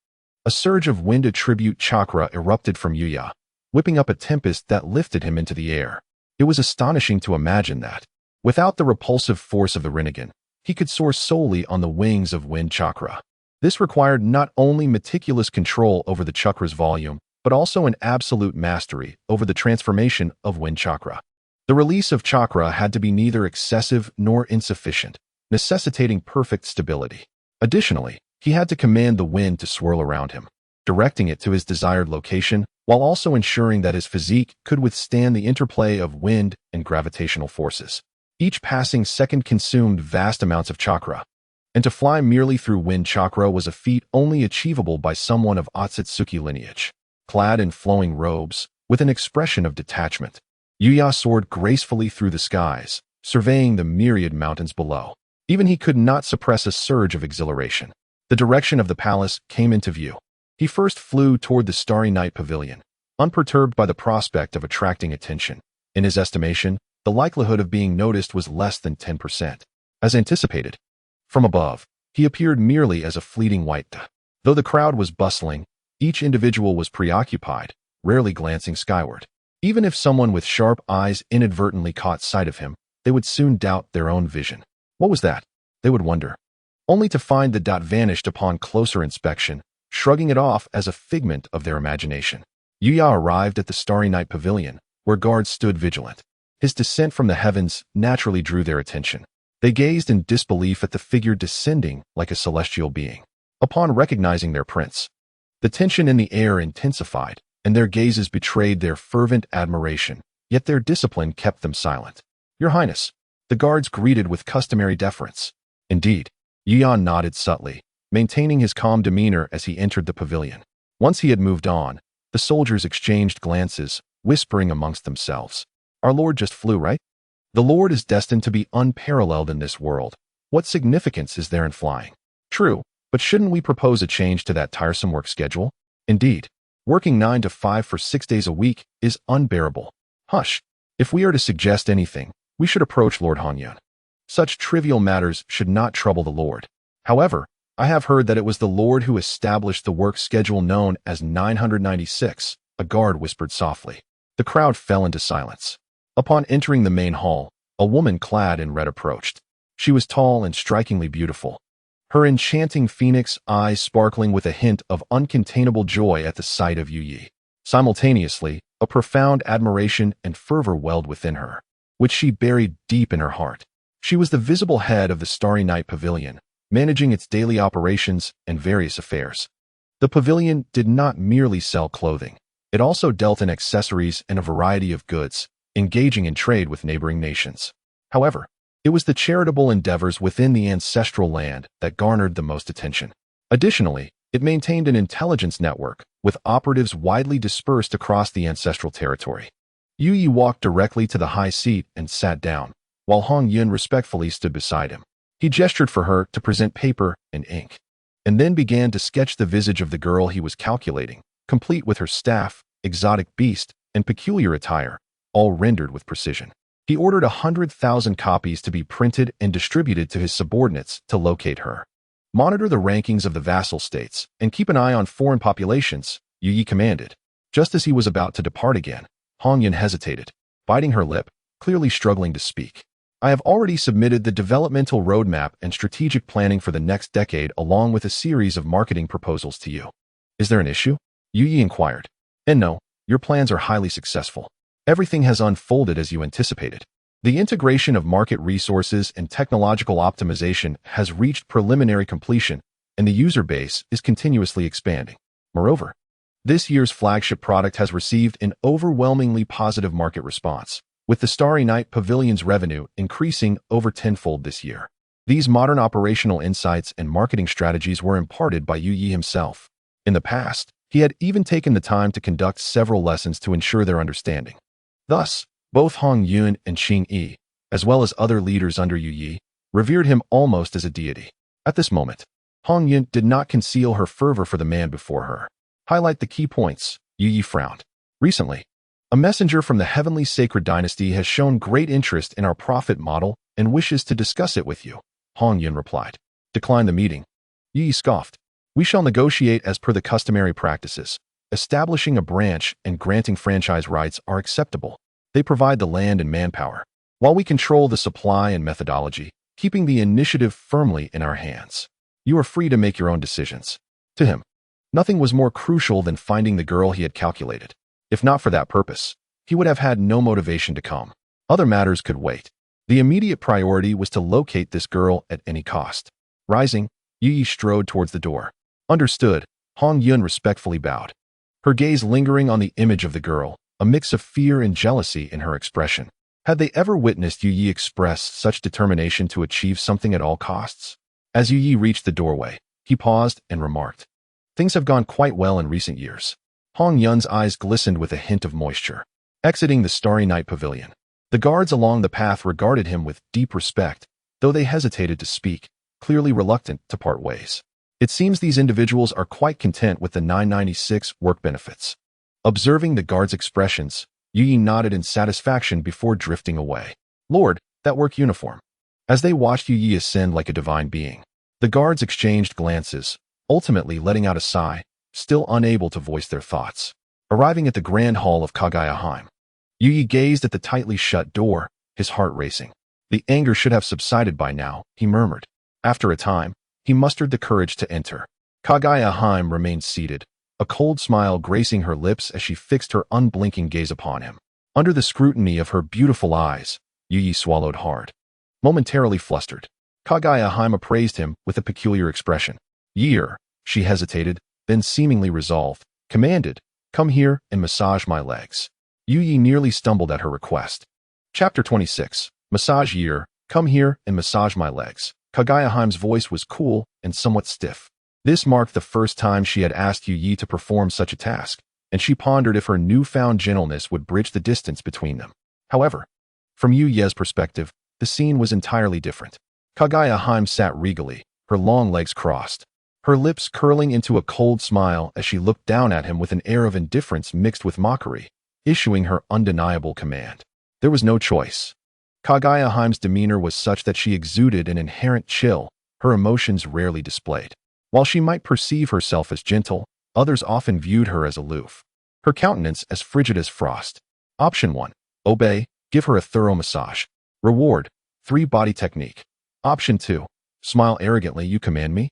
a surge of wind attribute chakra erupted from Yuya, whipping up a tempest that lifted him into the air. It was astonishing to imagine that, without the repulsive force of the Rinnegan, he could soar solely on the wings of wind chakra. This required not only meticulous control over the chakra's volume, but also an absolute mastery over the transformation of wind chakra. The release of chakra had to be neither excessive nor insufficient, necessitating perfect stability. Additionally, he had to command the wind to swirl around him, directing it to his desired location, while also ensuring that his physique could withstand the interplay of wind and gravitational forces. Each passing second consumed vast amounts of chakra, and to fly merely through wind chakra was a feat only achievable by someone of Otsutsuki lineage. Clad in flowing robes, with an expression of detachment, Yuya soared gracefully through the skies, surveying the myriad mountains below. Even he could not suppress a surge of exhilaration. The direction of the palace came into view. He first flew toward the Starry Night Pavilion, unperturbed by the prospect of attracting attention. In his estimation, the likelihood of being noticed was less than 10%. As anticipated, from above, he appeared merely as a fleeting white dot. Though the crowd was bustling, each individual was preoccupied, rarely glancing skyward. Even if someone with sharp eyes inadvertently caught sight of him, they would soon doubt their own vision. What was that? They would wonder. Only to find the dot vanished upon closer inspection, shrugging it off as a figment of their imagination. Yuya arrived at the Starry Night Pavilion, where guards stood vigilant. His descent from the heavens naturally drew their attention. They gazed in disbelief at the figure descending like a celestial being. Upon recognizing their prince, the tension in the air intensified, and their gazes betrayed their fervent admiration, yet their discipline kept them silent. Your Highness, the guards greeted with customary deference. Indeed, Yuya nodded subtly, maintaining his calm demeanor as he entered the pavilion. Once he had moved on, the soldiers exchanged glances, whispering amongst themselves. Our lord just flew, right? The lord is destined to be unparalleled in this world. What significance is there in flying? True, but shouldn't we propose a change to that tiresome work schedule? Indeed, working 9 to 5 for 6 days a week is unbearable. Hush. If we are to suggest anything, we should approach Lord Hanyan. Such trivial matters should not trouble the Lord. However, I have heard that it was the Lord who established the work schedule known as 996, a guard whispered softly. The crowd fell into silence. Upon entering the main hall, a woman clad in red approached. She was tall and strikingly beautiful, her enchanting phoenix eyes sparkling with a hint of uncontainable joy at the sight of Yuyi. Simultaneously, a profound admiration and fervor welled within her, which she buried deep in her heart. She was the visible head of the Starry Night Pavilion, managing its daily operations and various affairs. The pavilion did not merely sell clothing. It also dealt in accessories and a variety of goods, engaging in trade with neighboring nations. However, it was the charitable endeavors within the ancestral land that garnered the most attention. Additionally, it maintained an intelligence network, with operatives widely dispersed across the ancestral territory. Yuyi walked directly to the high seat and sat down, while Hong Yun respectfully stood beside him. He gestured for her to present paper and ink, and then began to sketch the visage of the girl he was calculating, complete with her staff, exotic beast, and peculiar attire, all rendered with precision. He ordered 100,000 copies to be printed and distributed to his subordinates to locate her. Monitor the rankings of the vassal states and keep an eye on foreign populations, Yuyi commanded. Just as he was about to depart again, Hong Yun hesitated. biting her lip, clearly struggling to speak. I have already submitted the developmental roadmap and strategic planning for the next decade along with a series of marketing proposals to you. Is there an issue? Yu inquired. And no, your plans are highly successful. Everything has unfolded as you anticipated. The integration of market resources and technological optimization has reached preliminary completion, and the user base is continuously expanding. Moreover, this year's flagship product has received an overwhelmingly positive market response, with the Starry Night Pavilion's revenue increasing over tenfold this year. These modern operational insights and marketing strategies were imparted by Yu himself. In the past, he had even taken the time to conduct several lessons to ensure their understanding. Thus, both Hong Yun and Xing Yi, as well as other leaders under Yu revered him almost as a deity. At this moment, Hong Yun did not conceal her fervor for the man before her. Highlight the key points, Yu frowned. Recently, a messenger from the Heavenly Sacred Dynasty has shown great interest in our profit model and wishes to discuss it with you, Hong Yun replied. Decline the meeting. Yu scoffed. We shall negotiate as per the customary practices. Establishing a branch and granting franchise rights are acceptable. They provide the land and manpower, while we control the supply and methodology, keeping the initiative firmly in our hands. You are free to make your own decisions. To him, nothing was more crucial than finding the girl he had calculated. If not for that purpose, he would have had no motivation to come. Other matters could wait. The immediate priority was to locate this girl at any cost. Rising, Yu strode towards the door. Understood, Hong Yun respectfully bowed. Her gaze lingering on the image of the girl, a mix of fear and jealousy in her expression. Had they ever witnessed Yu express such determination to achieve something at all costs? As Yu reached the doorway, he paused and remarked, "Things have gone quite well in recent years." Hong Yun's eyes glistened with a hint of moisture. Exiting the Starry Night Pavilion, the guards along the path regarded him with deep respect, though they hesitated to speak, clearly reluctant to part ways. It seems these individuals are quite content with the 996 work benefits. Observing the guards' expressions, Yu nodded in satisfaction before drifting away. Lord, that work uniform. As they watched Yu ascend like a divine being, the guards exchanged glances, ultimately letting out a sigh, still unable to voice their thoughts. Arriving at the grand hall of Kaguya, Yu gazed at the tightly shut door, his heart racing. The anger should have subsided by now, he murmured. After a time, he mustered the courage to enter. Kaguya remained seated, a cold smile gracing her lips as she fixed her unblinking gaze upon him. Under the scrutiny of her beautiful eyes, Yu swallowed hard. Momentarily flustered, Kaguya appraised him with a peculiar expression. Year, she hesitated, then seemingly resolved, commanded, "Come here and massage my legs." Yu nearly stumbled at her request. Chapter 26. Massage Year, come here and massage my legs. Kaguya voice was cool and somewhat stiff. This marked the first time she had asked Yu to perform such a task, and she pondered if her newfound gentleness would bridge the distance between them. However, from Yu's perspective, the scene was entirely different. Kaguya sat regally, her long legs crossed, her lips curling into a cold smile as she looked down at him with an air of indifference mixed with mockery, issuing her undeniable command. There was no choice. Kaguya demeanor was such that she exuded an inherent chill, her emotions rarely displayed. While she might perceive herself as gentle, others often viewed her as aloof. Her countenance as frigid as frost. Option 1. Obey, give her a thorough massage. Reward, 3 body technique. Option 2. Smile arrogantly, you command me?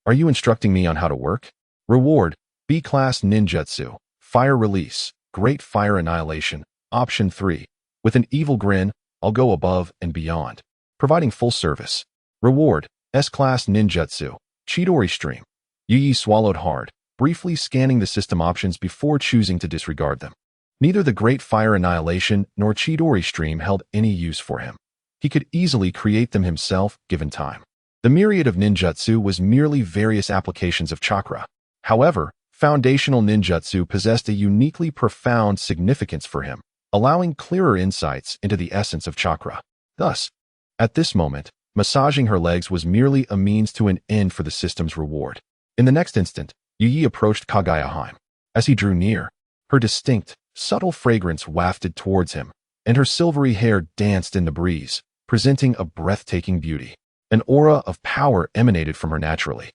Are you instructing me on how to work? Reward, B-class ninjutsu, fire release, great fire annihilation. Option 3. With an evil grin, I'll go above and beyond, providing full service. Reward, S-class ninjutsu, Chidori stream. Yu swallowed hard, briefly scanning the system options before choosing to disregard them. Neither the Great Fire Annihilation nor Chidori stream held any use for him. He could easily create them himself, given time. The myriad of ninjutsu was merely various applications of chakra. However, foundational ninjutsu possessed a uniquely profound significance for him, allowing clearer insights into the essence of chakra. Thus, at this moment, massaging her legs was merely a means to an end for the system's reward. In the next instant, Yu approached Kaguya. As he drew near, her distinct, subtle fragrance wafted towards him, and her silvery hair danced in the breeze, presenting a breathtaking beauty. An aura of power emanated from her naturally.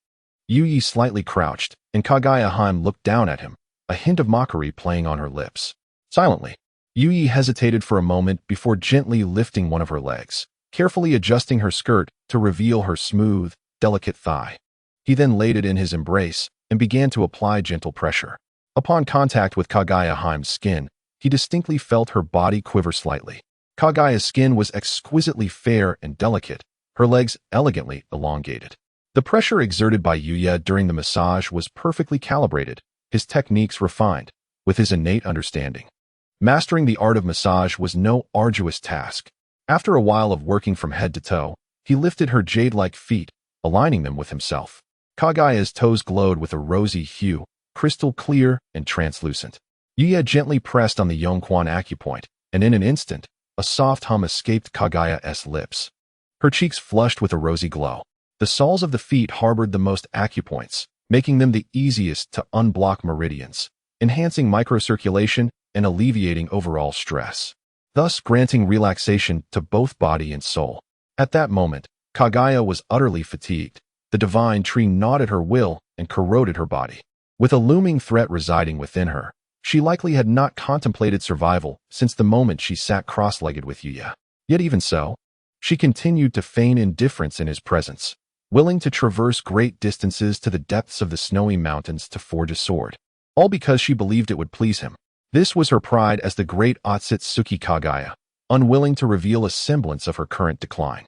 Yu slightly crouched, and Kaguya looked down at him, a hint of mockery playing on her lips. Silently, Yui hesitated for a moment before gently lifting one of her legs, carefully adjusting her skirt to reveal her smooth, delicate thigh. He then laid it in his embrace and began to apply gentle pressure. Upon contact with Kaguya Haim's skin, he distinctly felt her body quiver slightly. Kaguya's skin was exquisitely fair and delicate, her legs elegantly elongated. The pressure exerted by Yuya during the massage was perfectly calibrated, his techniques refined, with his innate understanding. Mastering the art of massage was no arduous task. After a while of working from head to toe, he lifted her jade-like feet, aligning them with himself. Kaguya's toes glowed with a rosy hue, crystal clear and translucent. Yuya gently pressed on the Yongquan acupoint, and in an instant, a soft hum escaped Kaguya's lips. Her cheeks flushed with a rosy glow. The soles of the feet harbored the most acupoints, making them the easiest to unblock meridians, enhancing microcirculation and alleviating overall stress, thus granting relaxation to both body and soul. At that moment, Kaguya was utterly fatigued. The divine tree gnawed at her will and corroded her body. With a looming threat residing within her, she likely had not contemplated survival since the moment she sat cross-legged with Yuya. Yet even so, she continued to feign indifference in his presence, willing to traverse great distances to the depths of the snowy mountains to forge a sword, all because she believed it would please him. This was her pride as the great Otsutsuki Kaguya, unwilling to reveal a semblance of her current decline.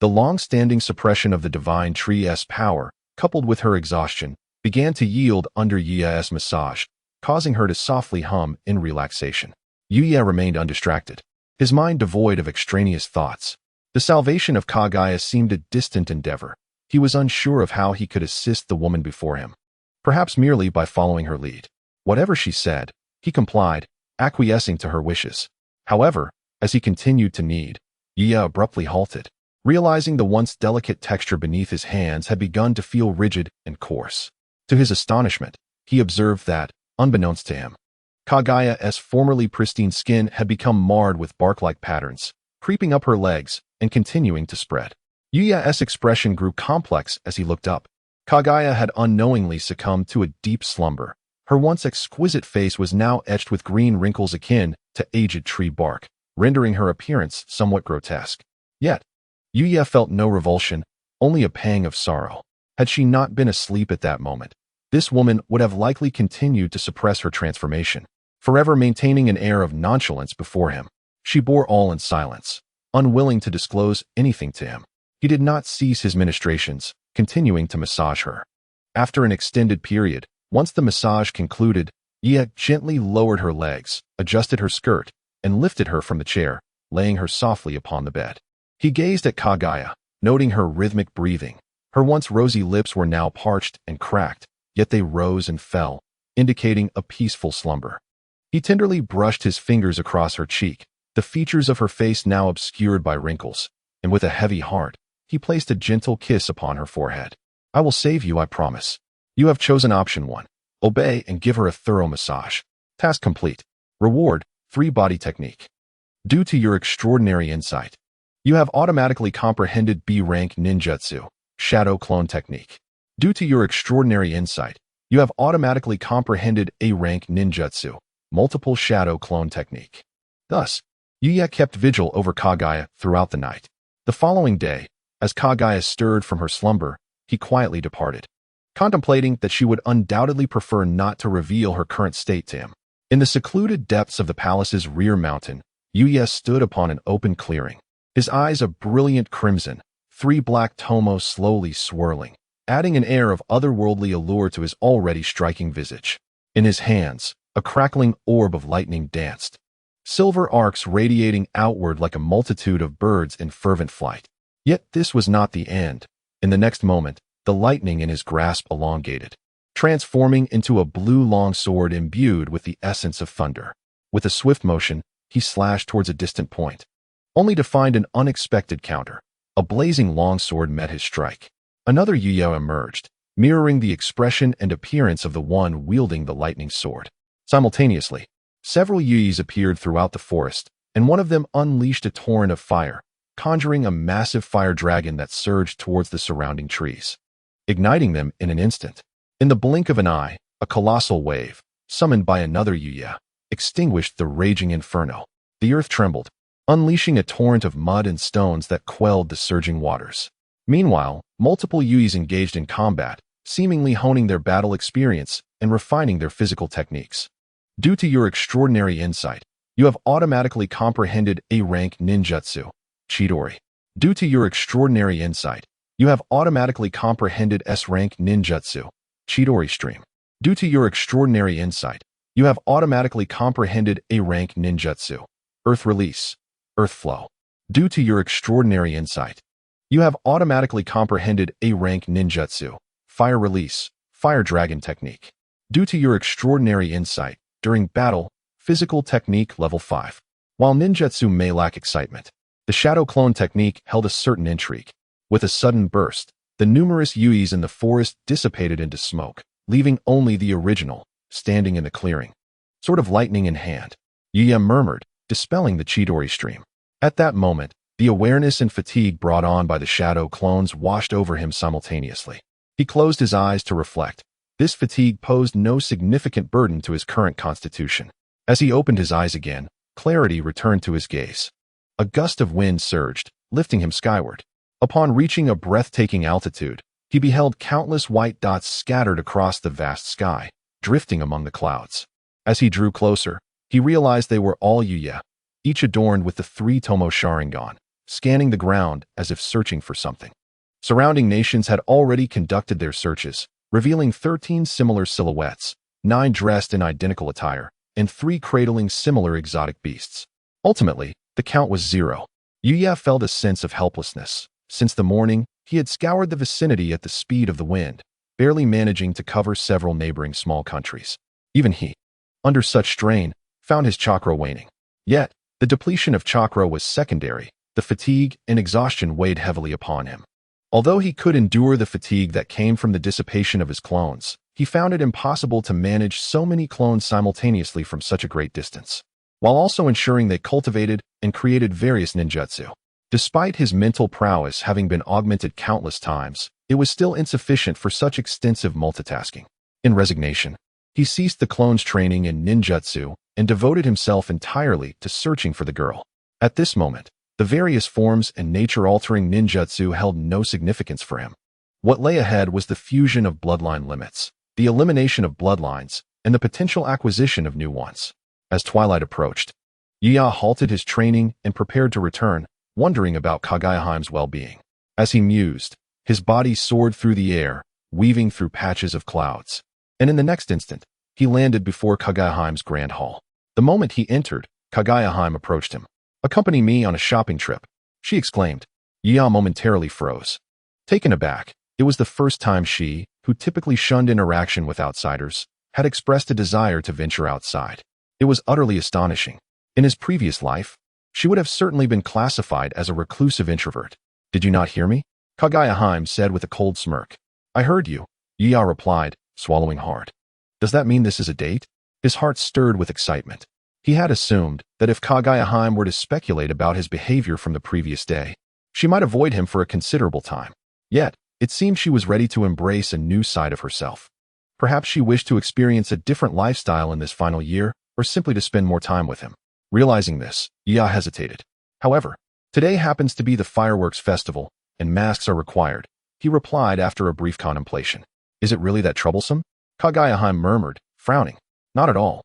The long-standing suppression of the divine tree's power, coupled with her exhaustion, began to yield under Yuya's massage, causing her to softly hum in relaxation. Yuya remained undistracted, his mind devoid of extraneous thoughts. The salvation of Kaguya seemed a distant endeavor. He was unsure of how he could assist the woman before him, perhaps merely by following her lead. Whatever she said, he complied, acquiescing to her wishes. However, as he continued to knead, Yuya abruptly halted, realizing the once delicate texture beneath his hands had begun to feel rigid and coarse. To his astonishment, he observed that, unbeknownst to him, Kaguya's formerly pristine skin had become marred with bark-like patterns, creeping up her legs and continuing to spread. Yuya's expression grew complex as he looked up. Kaguya had unknowingly succumbed to a deep slumber. Her once exquisite face was now etched with green wrinkles akin to aged tree bark, rendering her appearance somewhat grotesque. Yet, Yuya felt no revulsion, only a pang of sorrow. Had she not been asleep at that moment, this woman would have likely continued to suppress her transformation, forever maintaining an air of nonchalance before him. She bore all in silence, unwilling to disclose anything to him. He did not cease his ministrations, continuing to massage her. After an extended period, once the massage concluded, Yuya gently lowered her legs, adjusted her skirt, and lifted her from the chair, laying her softly upon the bed. He gazed at Kaguya, noting her rhythmic breathing. Her once rosy lips were now parched and cracked, yet they rose and fell, indicating a peaceful slumber. He tenderly brushed his fingers across her cheek, the features of her face now obscured by wrinkles, and with a heavy heart, he placed a gentle kiss upon her forehead. "I will save you, I promise. You have chosen option 1. Obey and give her a thorough massage. Task complete. Reward, 3 body technique. Due to your extraordinary insight, you have automatically comprehended B-rank ninjutsu, shadow clone technique. Due to your extraordinary insight, you have automatically comprehended A-rank ninjutsu, multiple shadow clone technique." Thus, Yuya kept vigil over Kaguya throughout the night. The following day, as Kaguya stirred from her slumber, he quietly departed, contemplating that she would undoubtedly prefer not to reveal her current state to him. In the secluded depths of the palace's rear mountain, Yuya stood upon an open clearing, his eyes a brilliant crimson, 3 black tomos slowly swirling, adding an air of otherworldly allure to his already striking visage. In his hands, a crackling orb of lightning danced, silver arcs radiating outward like a multitude of birds in fervent flight. Yet this was not the end. In the next moment, the lightning in his grasp elongated, transforming into a blue longsword imbued with the essence of thunder. With a swift motion, he slashed towards a distant point, only to find an unexpected counter. A blazing longsword met his strike. Another Yuya emerged, mirroring the expression and appearance of the one wielding the lightning sword. Simultaneously, several Yuyis appeared throughout the forest, and one of them unleashed a torrent of fire, conjuring a massive fire dragon that surged towards the surrounding trees, igniting them in an instant. In the blink of an eye, a colossal wave, summoned by another Yuya, extinguished the raging inferno. The earth trembled, unleashing a torrent of mud and stones that quelled the surging waters. Meanwhile, multiple Yuis engaged in combat, seemingly honing their battle experience and refining their physical techniques. Due to your extraordinary insight, you have automatically comprehended A-rank ninjutsu, Chidori. Due to your extraordinary insight, you have automatically comprehended S-rank ninjutsu, Chidori stream. Due to your extraordinary insight, you have automatically comprehended A-rank ninjutsu, Earth release, Earth flow. Due to your extraordinary insight, you have automatically comprehended A-rank ninjutsu, Fire release, Fire dragon technique. Due to your extraordinary insight, during battle, physical technique level 5. While ninjutsu may lack excitement, the shadow clone technique held a certain intrigue. With a sudden burst, the numerous Yuis in the forest dissipated into smoke, leaving only the original, standing in the clearing. Sort of lightning in hand, Yuya murmured, dispelling the Chidori stream. At that moment, the awareness and fatigue brought on by the shadow clones washed over him simultaneously. He closed his eyes to reflect. This fatigue posed no significant burden to his current constitution. As he opened his eyes again, clarity returned to his gaze. A gust of wind surged, lifting him skyward. Upon reaching a breathtaking altitude, he beheld countless white dots scattered across the vast sky, drifting among the clouds. As he drew closer, he realized they were all Yuya, each adorned with the 3 Tomo Sharingan, scanning the ground as if searching for something. Surrounding nations had already conducted their searches, revealing 13 similar silhouettes, 9 dressed in identical attire, and 3 cradling similar exotic beasts. Ultimately, the count was 0. Yuya felt a sense of helplessness. Since the morning, he had scoured the vicinity at the speed of the wind, barely managing to cover several neighboring small countries. Even he, under such strain, found his chakra waning. Yet, the depletion of chakra was secondary. The fatigue and exhaustion weighed heavily upon him. Although he could endure the fatigue that came from the dissipation of his clones, he found it impossible to manage so many clones simultaneously from such a great distance, while also ensuring they cultivated and created various ninjutsu. Despite his mental prowess having been augmented countless times, it was still insufficient for such extensive multitasking. In resignation, he ceased the clone's training in ninjutsu and devoted himself entirely to searching for the girl. At this moment, the various forms and nature-altering ninjutsu held no significance for him. What lay ahead was the fusion of bloodline limits, the elimination of bloodlines, and the potential acquisition of new ones. As twilight approached, Yuya halted his training and prepared to return, wondering about Kaguya's well-being. As he mused, his body soared through the air, weaving through patches of clouds. And in the next instant, he landed before Kaguya's grand hall. The moment he entered, Kaguya approached him. "Accompany me on a shopping trip," she exclaimed. Yuya momentarily froze. Taken aback, it was the first time she, who typically shunned interaction with outsiders, had expressed a desire to venture outside. It was utterly astonishing. In his previous life, she would have certainly been classified as a reclusive introvert. "Did you not hear me?" Kaguya said with a cold smirk. "I heard you," Yuya replied, swallowing hard. "Does that mean this is a date?" His heart stirred with excitement. He had assumed that if Kaguya were to speculate about his behavior from the previous day, she might avoid him for a considerable time. Yet, it seemed she was ready to embrace a new side of herself. Perhaps she wished to experience a different lifestyle in this final year, or simply to spend more time with him. Realizing this, Yuya hesitated. "However, today happens to be the fireworks festival, and masks are required," he replied after a brief contemplation. "Is it really that troublesome?" Kaguya murmured, frowning. "Not at all.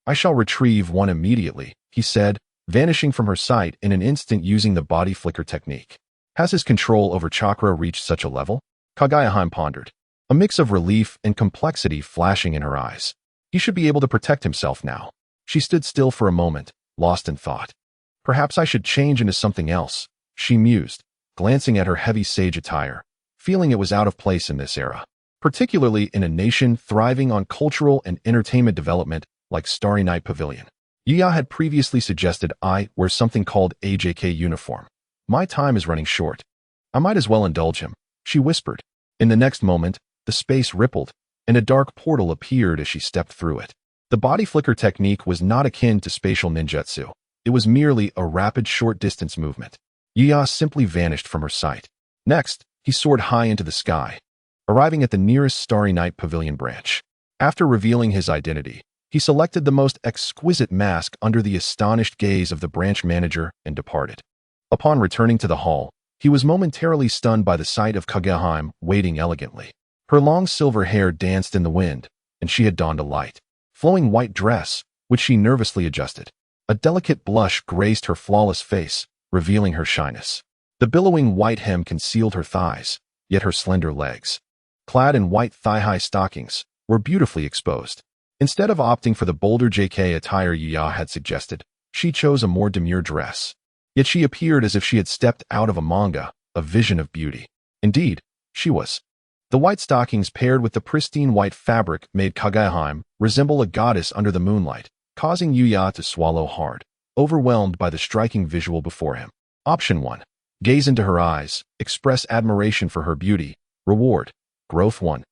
I shall retrieve one immediately," he said, vanishing from her sight in an instant using the body flicker technique. Has his control over chakra reached such a level? Kaguya pondered, a mix of relief and complexity flashing in her eyes. He should be able to protect himself now. She stood still for a moment, lost in thought. "Perhaps I should change into something else," she mused, glancing at her heavy sage attire, feeling it was out of place in this era, particularly in a nation thriving on cultural and entertainment development like Starry Night Pavilion. Yuya had previously suggested I wear something called AJK uniform. "My time is running short. I might as well indulge him," she whispered. In the next moment, the space rippled, and a dark portal appeared as she stepped through it. The body flicker technique was not akin to spatial ninjutsu. It was merely a rapid short-distance movement. Yuya simply vanished from her sight. Next, he soared high into the sky, arriving at the nearest Starry Night Pavilion branch. After revealing his identity, He selected the most exquisite mask under the astonished gaze of the branch manager and departed. Upon returning to the hall, he was momentarily stunned by the sight of Kaguya waiting elegantly. Her long silver hair danced in the wind, and she had donned a light, flowing white dress, which she nervously adjusted. A delicate blush graced her flawless face, revealing her shyness. The billowing white hem concealed her thighs, yet her slender legs, clad in white thigh-high stockings, were beautifully exposed. Instead of opting for the bolder JK attire Yuya had suggested, she chose a more demure dress. Yet she appeared as if she had stepped out of a manga, a vision of beauty. Indeed, she was. The white stockings paired with the pristine white fabric made Kaguya resemble a goddess under the moonlight, causing Yuya to swallow hard, overwhelmed by the striking visual before him. Option 1. Gaze into her eyes, express admiration for her beauty. Reward. Growth 1.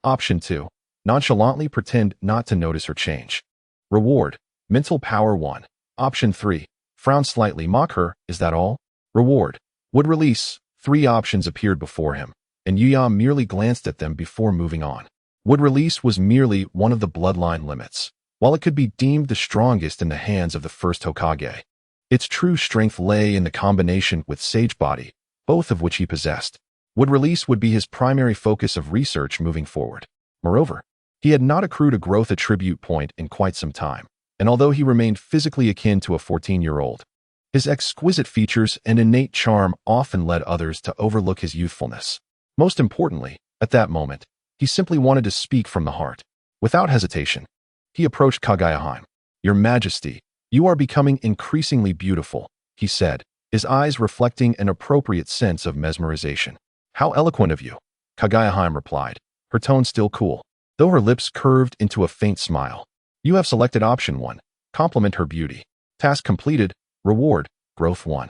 Option 2. Nonchalantly pretend not to notice her change. Reward. Mental power 1. Option 3. Frown slightly, mock her, is that all? Reward. Would release. 3 options appeared before him, and Yuya merely glanced at them before moving on. Would release was merely one of the bloodline limits, while it could be deemed the strongest in the hands of the first Hokage. Its true strength lay in the combination with Sage Body, both of which he possessed. Would release would be his primary focus of research moving forward. Moreover, he had not accrued a growth attribute point in quite some time, and although he remained physically akin to a 14-year-old, his exquisite features and innate charm often led others to overlook his youthfulness. Most importantly, at that moment, he simply wanted to speak from the heart. Without hesitation, he approached Kaguya. "Your Majesty, you are becoming increasingly beautiful," he said, his eyes reflecting an appropriate sense of mesmerization. "How eloquent of you," Kaguya replied, her tone still cool, though her lips curved into a faint smile. "You have selected option 1. Compliment her beauty. Task completed. Reward. Growth 1.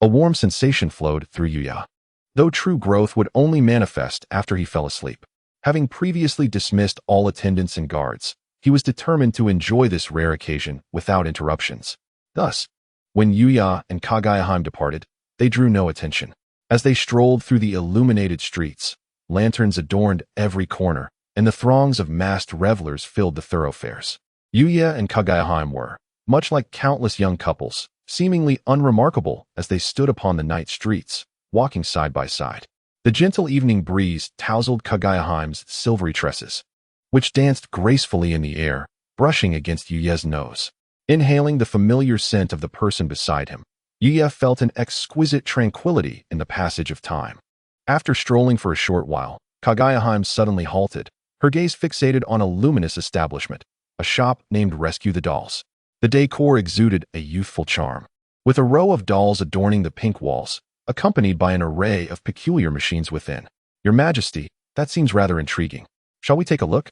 A warm sensation flowed through Yuya, though true growth would only manifest after he fell asleep. Having previously dismissed all attendants and guards, he was determined to enjoy this rare occasion without interruptions. Thus, when Yuya and Kaguya departed, they drew no attention. As they strolled through the illuminated streets, lanterns adorned every corner, and the throngs of masked revelers filled the thoroughfares. Yuya and Kaguya were, much like countless young couples, seemingly unremarkable as they stood upon the night streets, walking side by side. The gentle evening breeze tousled Kaguya silvery tresses, which danced gracefully in the air, brushing against Yuya's nose. Inhaling the familiar scent of the person beside him, Yuya felt an exquisite tranquility in the passage of time. After strolling for a short while, Kaguya suddenly halted, her gaze fixated on a luminous establishment, a shop named Rescue the Dolls. The decor exuded a youthful charm, with a row of dolls adorning the pink walls, accompanied by an array of peculiar machines within. "Your Majesty, that seems rather intriguing. Shall we take a look?"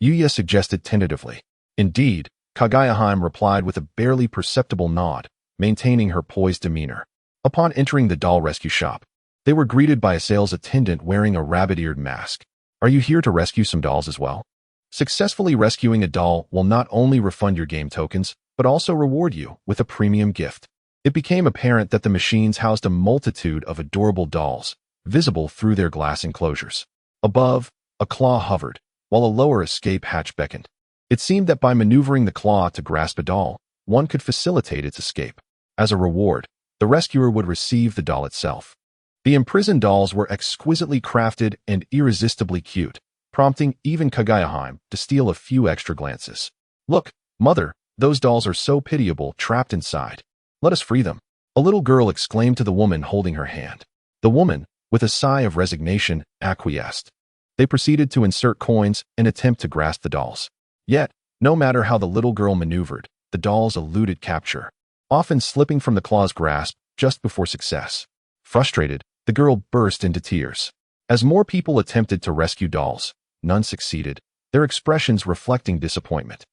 Yuya suggested tentatively. "Indeed," Kaguya replied with a barely perceptible nod, maintaining her poised demeanor. Upon entering the doll rescue shop, they were greeted by a sales attendant wearing a rabbit-eared mask. "Are you here to rescue some dolls as well?" Successfully rescuing a doll will not only refund your game tokens, but also reward you with a premium gift. It became apparent that the machines housed a multitude of adorable dolls, visible through their glass enclosures. Above, a claw hovered, while a lower escape hatch beckoned. It seemed that by maneuvering the claw to grasp a doll, one could facilitate its escape. As a reward, the rescuer would receive the doll itself. The imprisoned dolls were exquisitely crafted and irresistibly cute, prompting even Kaguya to steal a few extra glances. "Look, mother, those dolls are so pitiable trapped inside. Let us free them," a little girl exclaimed to the woman holding her hand. The woman, with a sigh of resignation, acquiesced. They proceeded to insert coins and attempt to grasp the dolls. Yet, no matter how the little girl maneuvered, the dolls eluded capture, often slipping from the claw's grasp just before success. Frustrated, the girl burst into tears. As more people attempted to rescue dolls, none succeeded, their expressions reflecting disappointment.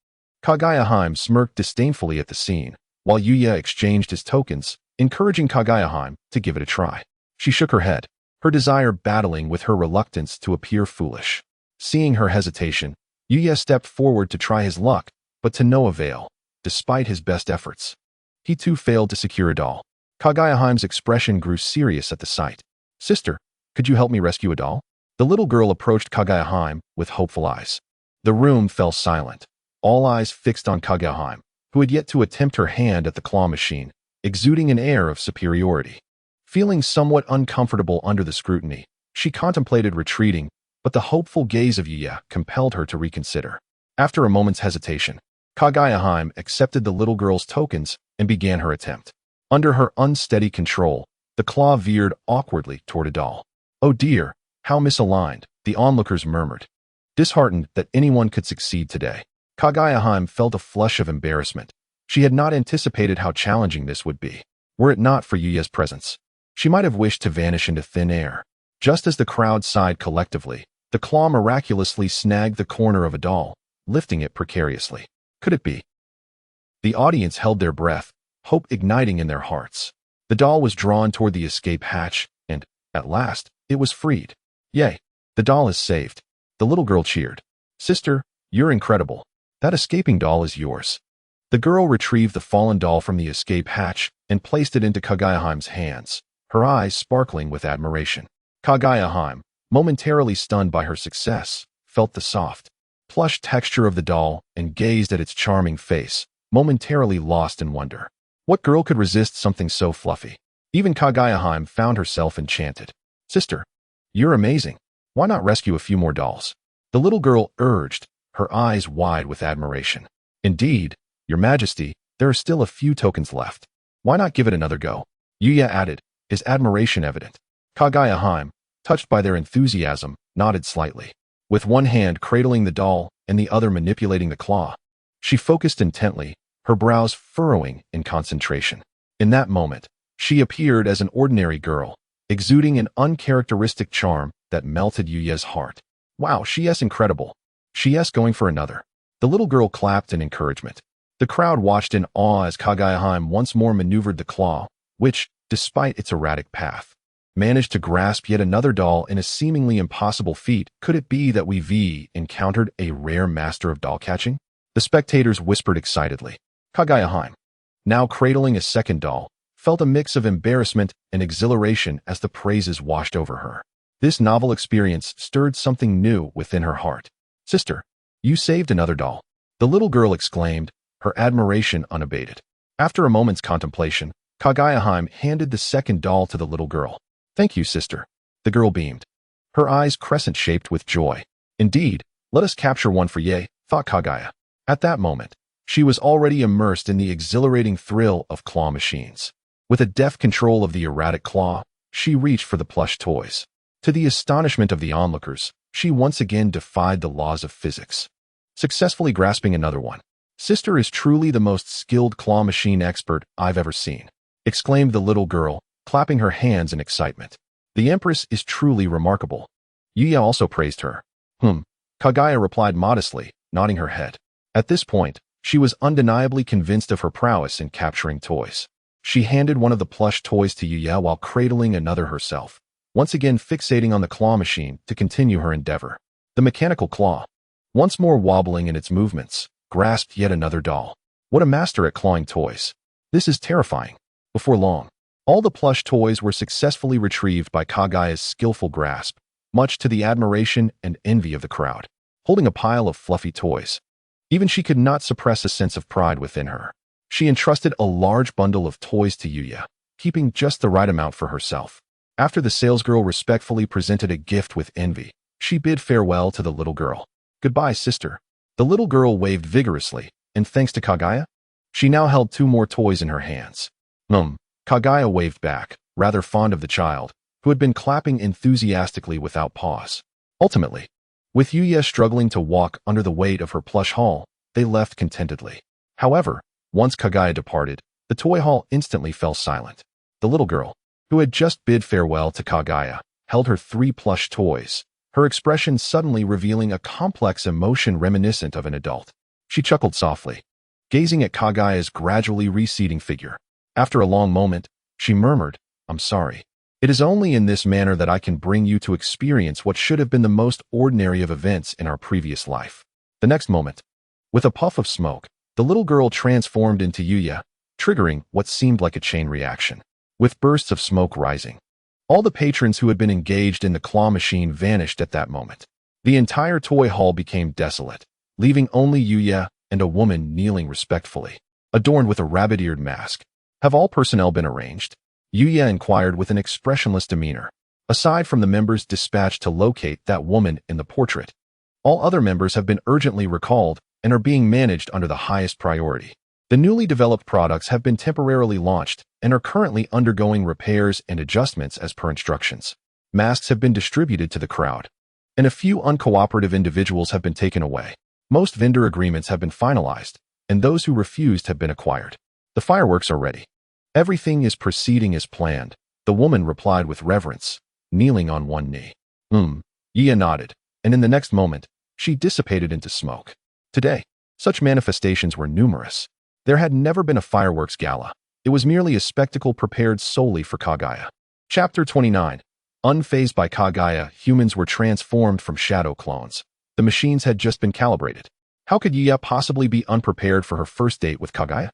Kaguya smirked disdainfully at the scene, while Yuya exchanged his tokens, encouraging Kaguya to give it a try. She shook her head, her desire battling with her reluctance to appear foolish. Seeing her hesitation, Yuya stepped forward to try his luck, but to no avail, despite his best efforts. He too failed to secure a doll. Kaguya expression grew serious at the sight. "Sister, could you help me rescue a doll?" The little girl approached Kaguya with hopeful eyes. The room fell silent, all eyes fixed on Kaguya, who had yet to attempt her hand at the claw machine, exuding an air of superiority. Feeling somewhat uncomfortable under the scrutiny, she contemplated retreating, but the hopeful gaze of Yuya compelled her to reconsider. After a moment's hesitation, Kaguya accepted the little girl's tokens and began her attempt. Under her unsteady control, the claw veered awkwardly toward a doll. "Oh dear, how misaligned," the onlookers murmured. Disheartened that anyone could succeed today, Kaguya felt a flush of embarrassment. She had not anticipated how challenging this would be. Were it not for Yuya's presence, she might have wished to vanish into thin air. Just as the crowd sighed collectively, the claw miraculously snagged the corner of a doll, lifting it precariously. Could it be? The audience held their breath, hope igniting in their hearts. The doll was drawn toward the escape hatch, and, at last, it was freed. "Yay! The doll is saved," the little girl cheered. "Sister, you're incredible. That escaping doll is yours." The girl retrieved the fallen doll from the escape hatch and placed it into Kaguya hands, her eyes sparkling with admiration. Kaguya, momentarily stunned by her success, felt the soft, plush texture of the doll and gazed at its charming face, momentarily lost in wonder. What girl could resist something so fluffy? Even Kaguya found herself enchanted. "Sister, you're amazing. Why not rescue a few more dolls?" the little girl urged, her eyes wide with admiration. "Indeed, Your Majesty, there are still a few tokens left. Why not give it another go?" Yuya added, his admiration evident. Kaguya, touched by their enthusiasm, nodded slightly. With one hand cradling the doll and the other manipulating the claw, she focused intently, her brows furrowing in concentration. In that moment, she appeared as an ordinary girl, exuding an uncharacteristic charm that melted Yuya's heart. "Wow, she's incredible. She's going for another." The little girl clapped in encouragement. The crowd watched in awe as Kaguya once more maneuvered the claw, which, despite its erratic path, managed to grasp yet another doll in a seemingly impossible feat. Could it be that we've encountered a rare master of doll catching? The spectators whispered excitedly. Kaguya, now cradling a second doll, felt a mix of embarrassment and exhilaration as the praises washed over her. This novel experience stirred something new within her heart. "Sister, you saved another doll," the little girl exclaimed, her admiration unabated. After a moment's contemplation, Kaguya handed the second doll to the little girl. "Thank you, sister." The girl beamed, her eyes crescent-shaped with joy. "Indeed, let us capture one for Ye," thought Kaguya. At that moment, she was already immersed in the exhilarating thrill of claw machines. With a deft control of the erratic claw, she reached for the plush toys. To the astonishment of the onlookers, she once again defied the laws of physics, successfully grasping another one. "Sister is truly the most skilled claw machine expert I've ever seen," exclaimed the little girl, clapping her hands in excitement. "The Empress is truly remarkable." Yuya also praised her. Kaguya replied modestly, nodding her head. At this point, she was undeniably convinced of her prowess in capturing toys. She handed one of the plush toys to Yuya while cradling another herself, once again fixating on the claw machine to continue her endeavor. The mechanical claw, once more wobbling in its movements, grasped yet another doll. What a master at clawing toys. This is terrifying. Before long, all the plush toys were successfully retrieved by Kaguya's skillful grasp, much to the admiration and envy of the crowd. Holding a pile of fluffy toys, even she could not suppress a sense of pride within her. She entrusted a large bundle of toys to Yuya, keeping just the right amount for herself. After the salesgirl respectfully presented a gift with envy, she bid farewell to the little girl. "Goodbye, sister." The little girl waved vigorously, and thanks to Kaguya, she now held 2 more toys in her hands. Kaguya waved back, rather fond of the child, who had been clapping enthusiastically without pause. Ultimately, with Yuya struggling to walk under the weight of her plush haul, they left contentedly. However, once Kaguya departed, the toy haul instantly fell silent. The little girl, who had just bid farewell to Kaguya, held her 3 plush toys, her expression suddenly revealing a complex emotion reminiscent of an adult. She chuckled softly, gazing at Kaguya's gradually receding figure. After a long moment, she murmured, "I'm sorry. It is only in this manner that I can bring you to experience what should have been the most ordinary of events in our previous life." The next moment, with a puff of smoke, the little girl transformed into Yuya, triggering what seemed like a chain reaction. With bursts of smoke rising, all the patrons who had been engaged in the claw machine vanished at that moment. The entire toy hall became desolate, leaving only Yuya, and a woman kneeling respectfully, adorned with a rabbit-eared mask. Have all personnel been arranged? Yuya inquired with an expressionless demeanor. Aside from the members dispatched to locate that woman in the portrait, all other members have been urgently recalled and are being managed under the highest priority. The newly developed products have been temporarily launched and are currently undergoing repairs and adjustments as per instructions. Masks have been distributed to the crowd, and a few uncooperative individuals have been taken away. Most vendor agreements have been finalized, and those who refused have been acquired. The fireworks are ready. Everything is proceeding as planned, the woman replied with reverence, kneeling on one knee. Yuya nodded, and in the next moment, she dissipated into smoke. Today, such manifestations were numerous. There had never been a fireworks gala. It was merely a spectacle prepared solely for Kaguya. Chapter 29. Unfazed by Kaguya, humans were transformed from shadow clones. The machines had just been calibrated. How could Yuya possibly be unprepared for her first date with Kaguya?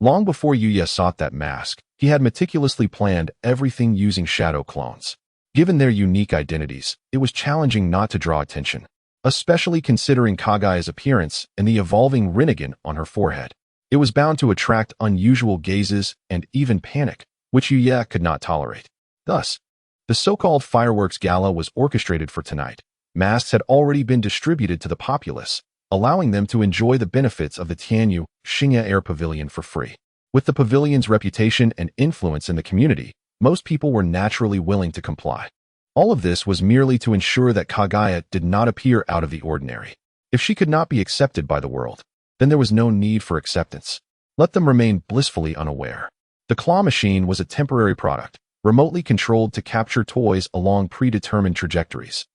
Long before Yuya sought that mask, he had meticulously planned everything using shadow clones. Given their unique identities, it was challenging not to draw attention, especially considering Kaguya's appearance and the evolving Rinnegan on her forehead. It was bound to attract unusual gazes and even panic, which Yuya could not tolerate. Thus, the so-called fireworks gala was orchestrated for tonight. Masks had already been distributed to the populace, allowing them to enjoy the benefits of the Tianyu Xingya Air Pavilion for free. With the pavilion's reputation and influence in the community, most people were naturally willing to comply. All of this was merely to ensure that Kaguya did not appear out of the ordinary. If she could not be accepted by the world, then there was no need for acceptance. Let them remain blissfully unaware. The claw machine was a temporary product, remotely controlled to capture toys along predetermined trajectories.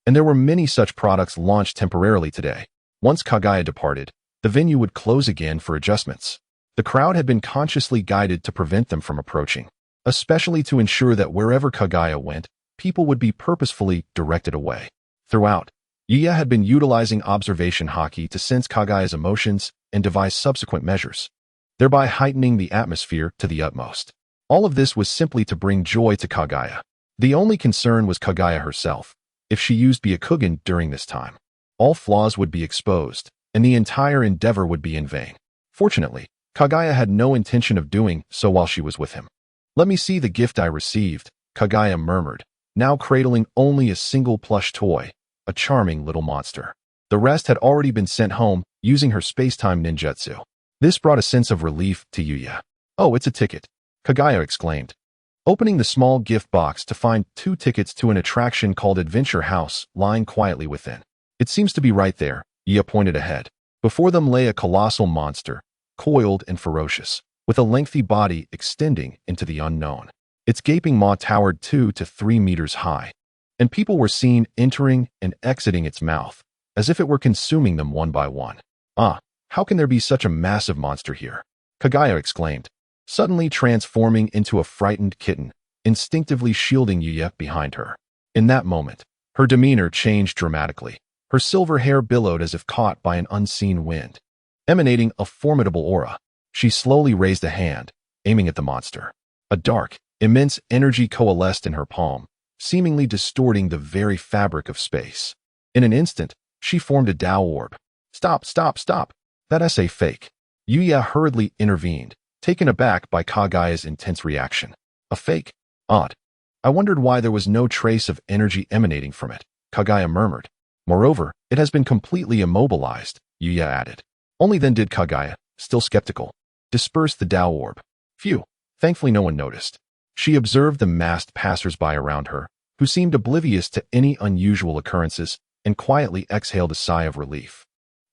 And there were many such products launched temporarily today. Once Kaguya departed, the venue would close again for adjustments. The crowd had been consciously guided to prevent them from approaching, especially to ensure that wherever Kaguya went, people would be purposefully directed away. Throughout, Yuya had been utilizing observation haki to sense Kaguya's emotions and devise subsequent measures, thereby heightening the atmosphere to the utmost. All of this was simply to bring joy to Kaguya. The only concern was Kaguya herself. If she used Byakugan during this time, all flaws would be exposed, and the entire endeavor would be in vain. Fortunately, Kaguya had no intention of doing so while she was with him. "Let me see the gift I received," Kaguya murmured, now cradling only a single plush toy, a charming little monster. The rest had already been sent home using her space-time ninjutsu. This brought a sense of relief to Yuya. "Oh, it's a ticket," Kaguya exclaimed, opening the small gift box to find 2 tickets to an attraction called Adventure House lying quietly within. "It seems to be right there," Yuya pointed ahead. Before them lay a colossal monster, coiled and ferocious, with a lengthy body extending into the unknown. Its gaping maw towered 2 to 3 meters high, and people were seen entering and exiting its mouth, as if it were consuming them one by one. How can there be such a massive monster here?" Kaguya exclaimed, suddenly transforming into a frightened kitten, instinctively shielding Yuya behind her. In that moment, her demeanor changed dramatically. Her silver hair billowed as if caught by an unseen wind. Emanating a formidable aura, she slowly raised a hand, aiming at the monster. A dark, immense energy coalesced in her palm, seemingly distorting the very fabric of space. In an instant, she formed a Tao orb. Stop! That's a fake." Yuya hurriedly intervened, taken aback by Kaguya's intense reaction. "A fake? Odd. I wondered why there was no trace of energy emanating from it," Kaguya murmured. "Moreover, it has been completely immobilized," Yuya added. Only then did Kaguya, still skeptical, disperse the Tao orb. Phew, thankfully no one noticed. She observed the masked passers-by around her, who seemed oblivious to any unusual occurrences, and quietly exhaled a sigh of relief.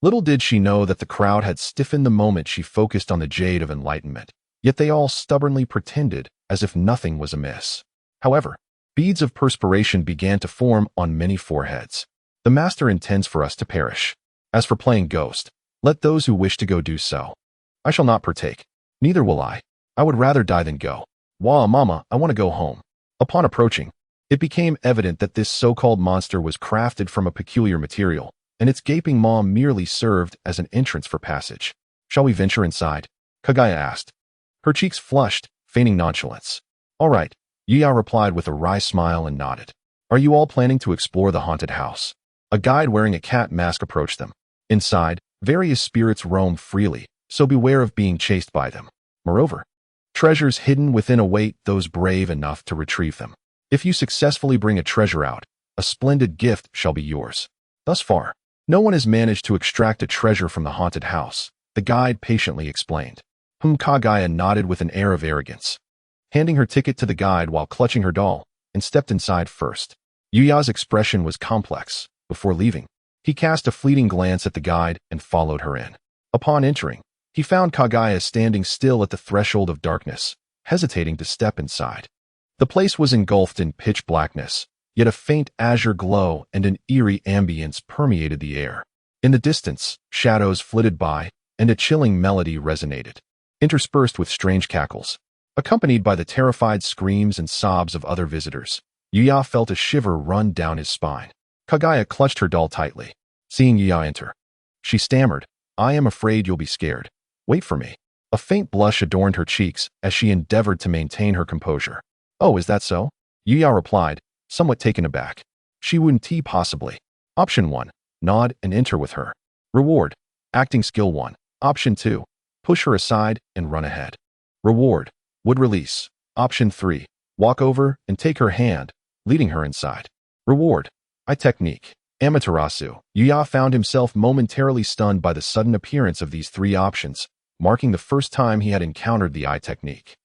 Little did she know that the crowd had stiffened the moment she focused on the Jade of Enlightenment, yet they all stubbornly pretended as if nothing was amiss. However, beads of perspiration began to form on many foreheads. "The Master intends for us to perish. As for playing Ghost, let those who wish to go do so. I shall not partake. Neither will I. I would rather die than go. Wah, mama, I want to go home." Upon approaching, it became evident that this so-called monster was crafted from a peculiar material, and its gaping maw merely served as an entrance for passage. "Shall we venture inside?" Kaguya asked. Her cheeks flushed, feigning nonchalance. "All right," Yuya replied with a wry smile and nodded. "Are you all planning to explore the haunted house?" A guide wearing a cat mask approached them. Inside, Various spirits roam freely, so beware of being chased by them. Moreover, treasures hidden within await those brave enough to retrieve them. If you successfully bring a treasure out, a splendid gift shall be yours. Thus far, no one has managed to extract a treasure from the haunted house, the guide patiently explained. Kaguya nodded with an air of arrogance, handing her ticket to the guide while clutching her doll, and stepped inside first. Yuya's expression was complex. Before leaving, he cast a fleeting glance at the guide and followed her in. Upon entering, he found Kaguya standing still at the threshold of darkness, hesitating to step inside. The place was engulfed in pitch blackness, yet a faint azure glow and an eerie ambience permeated the air. In the distance, shadows flitted by, and a chilling melody resonated, interspersed with strange cackles. Accompanied by the terrified screams and sobs of other visitors, Yuya felt a shiver run down his spine. Kaguya clutched her doll tightly. Seeing Yuya enter, she stammered, "I am afraid you'll be scared. Wait for me." A faint blush adorned her cheeks as she endeavored to maintain her composure. "Oh, is that so?" Yuya replied, somewhat taken aback. She wouldn't possibly. Option 1. Nod and enter with her. Reward. Acting skill 1. Option 2. Push her aside and run ahead. Reward. Would release. Option 3. Walk over and take her hand, leading her inside. Reward. Eye technique. Amaterasu. Yuya found himself momentarily stunned by the sudden appearance of these three options, marking the first time he had encountered the eye technique.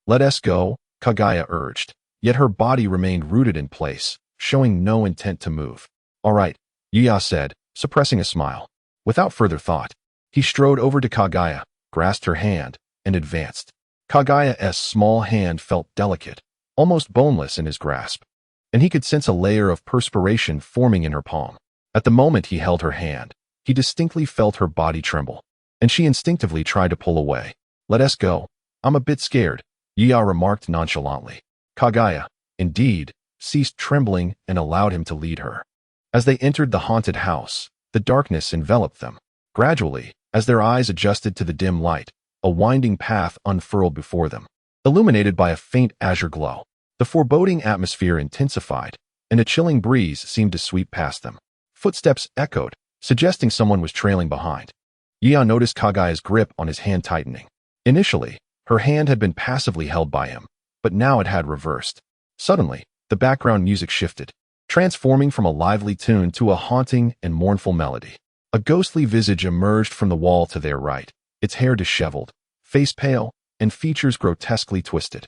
"Let us go," Kaguya urged, yet her body remained rooted in place, showing no intent to move. "All right," Yuya said, suppressing a smile. Without further thought, he strode over to Kaguya, grasped her hand, and advanced. Kaguya's small hand felt delicate, almost boneless in his grasp, and he could sense a layer of perspiration forming in her palm. At the moment he held her hand, he distinctly felt her body tremble, and she instinctively tried to pull away. "Let us go. I'm a bit scared," Yuya remarked nonchalantly. Kaguya, indeed, ceased trembling and allowed him to lead her. As they entered the haunted house, the darkness enveloped them. Gradually, as their eyes adjusted to the dim light, a winding path unfurled before them, illuminated by a faint azure glow. The foreboding atmosphere intensified, and a chilling breeze seemed to sweep past them. Footsteps echoed, suggesting someone was trailing behind. Yuya noticed Kaguya's grip on his hand tightening. Initially, her hand had been passively held by him, but now it had reversed. Suddenly, the background music shifted, transforming from a lively tune to a haunting and mournful melody. A ghostly visage emerged from the wall to their right, its hair disheveled, face pale, and features grotesquely twisted.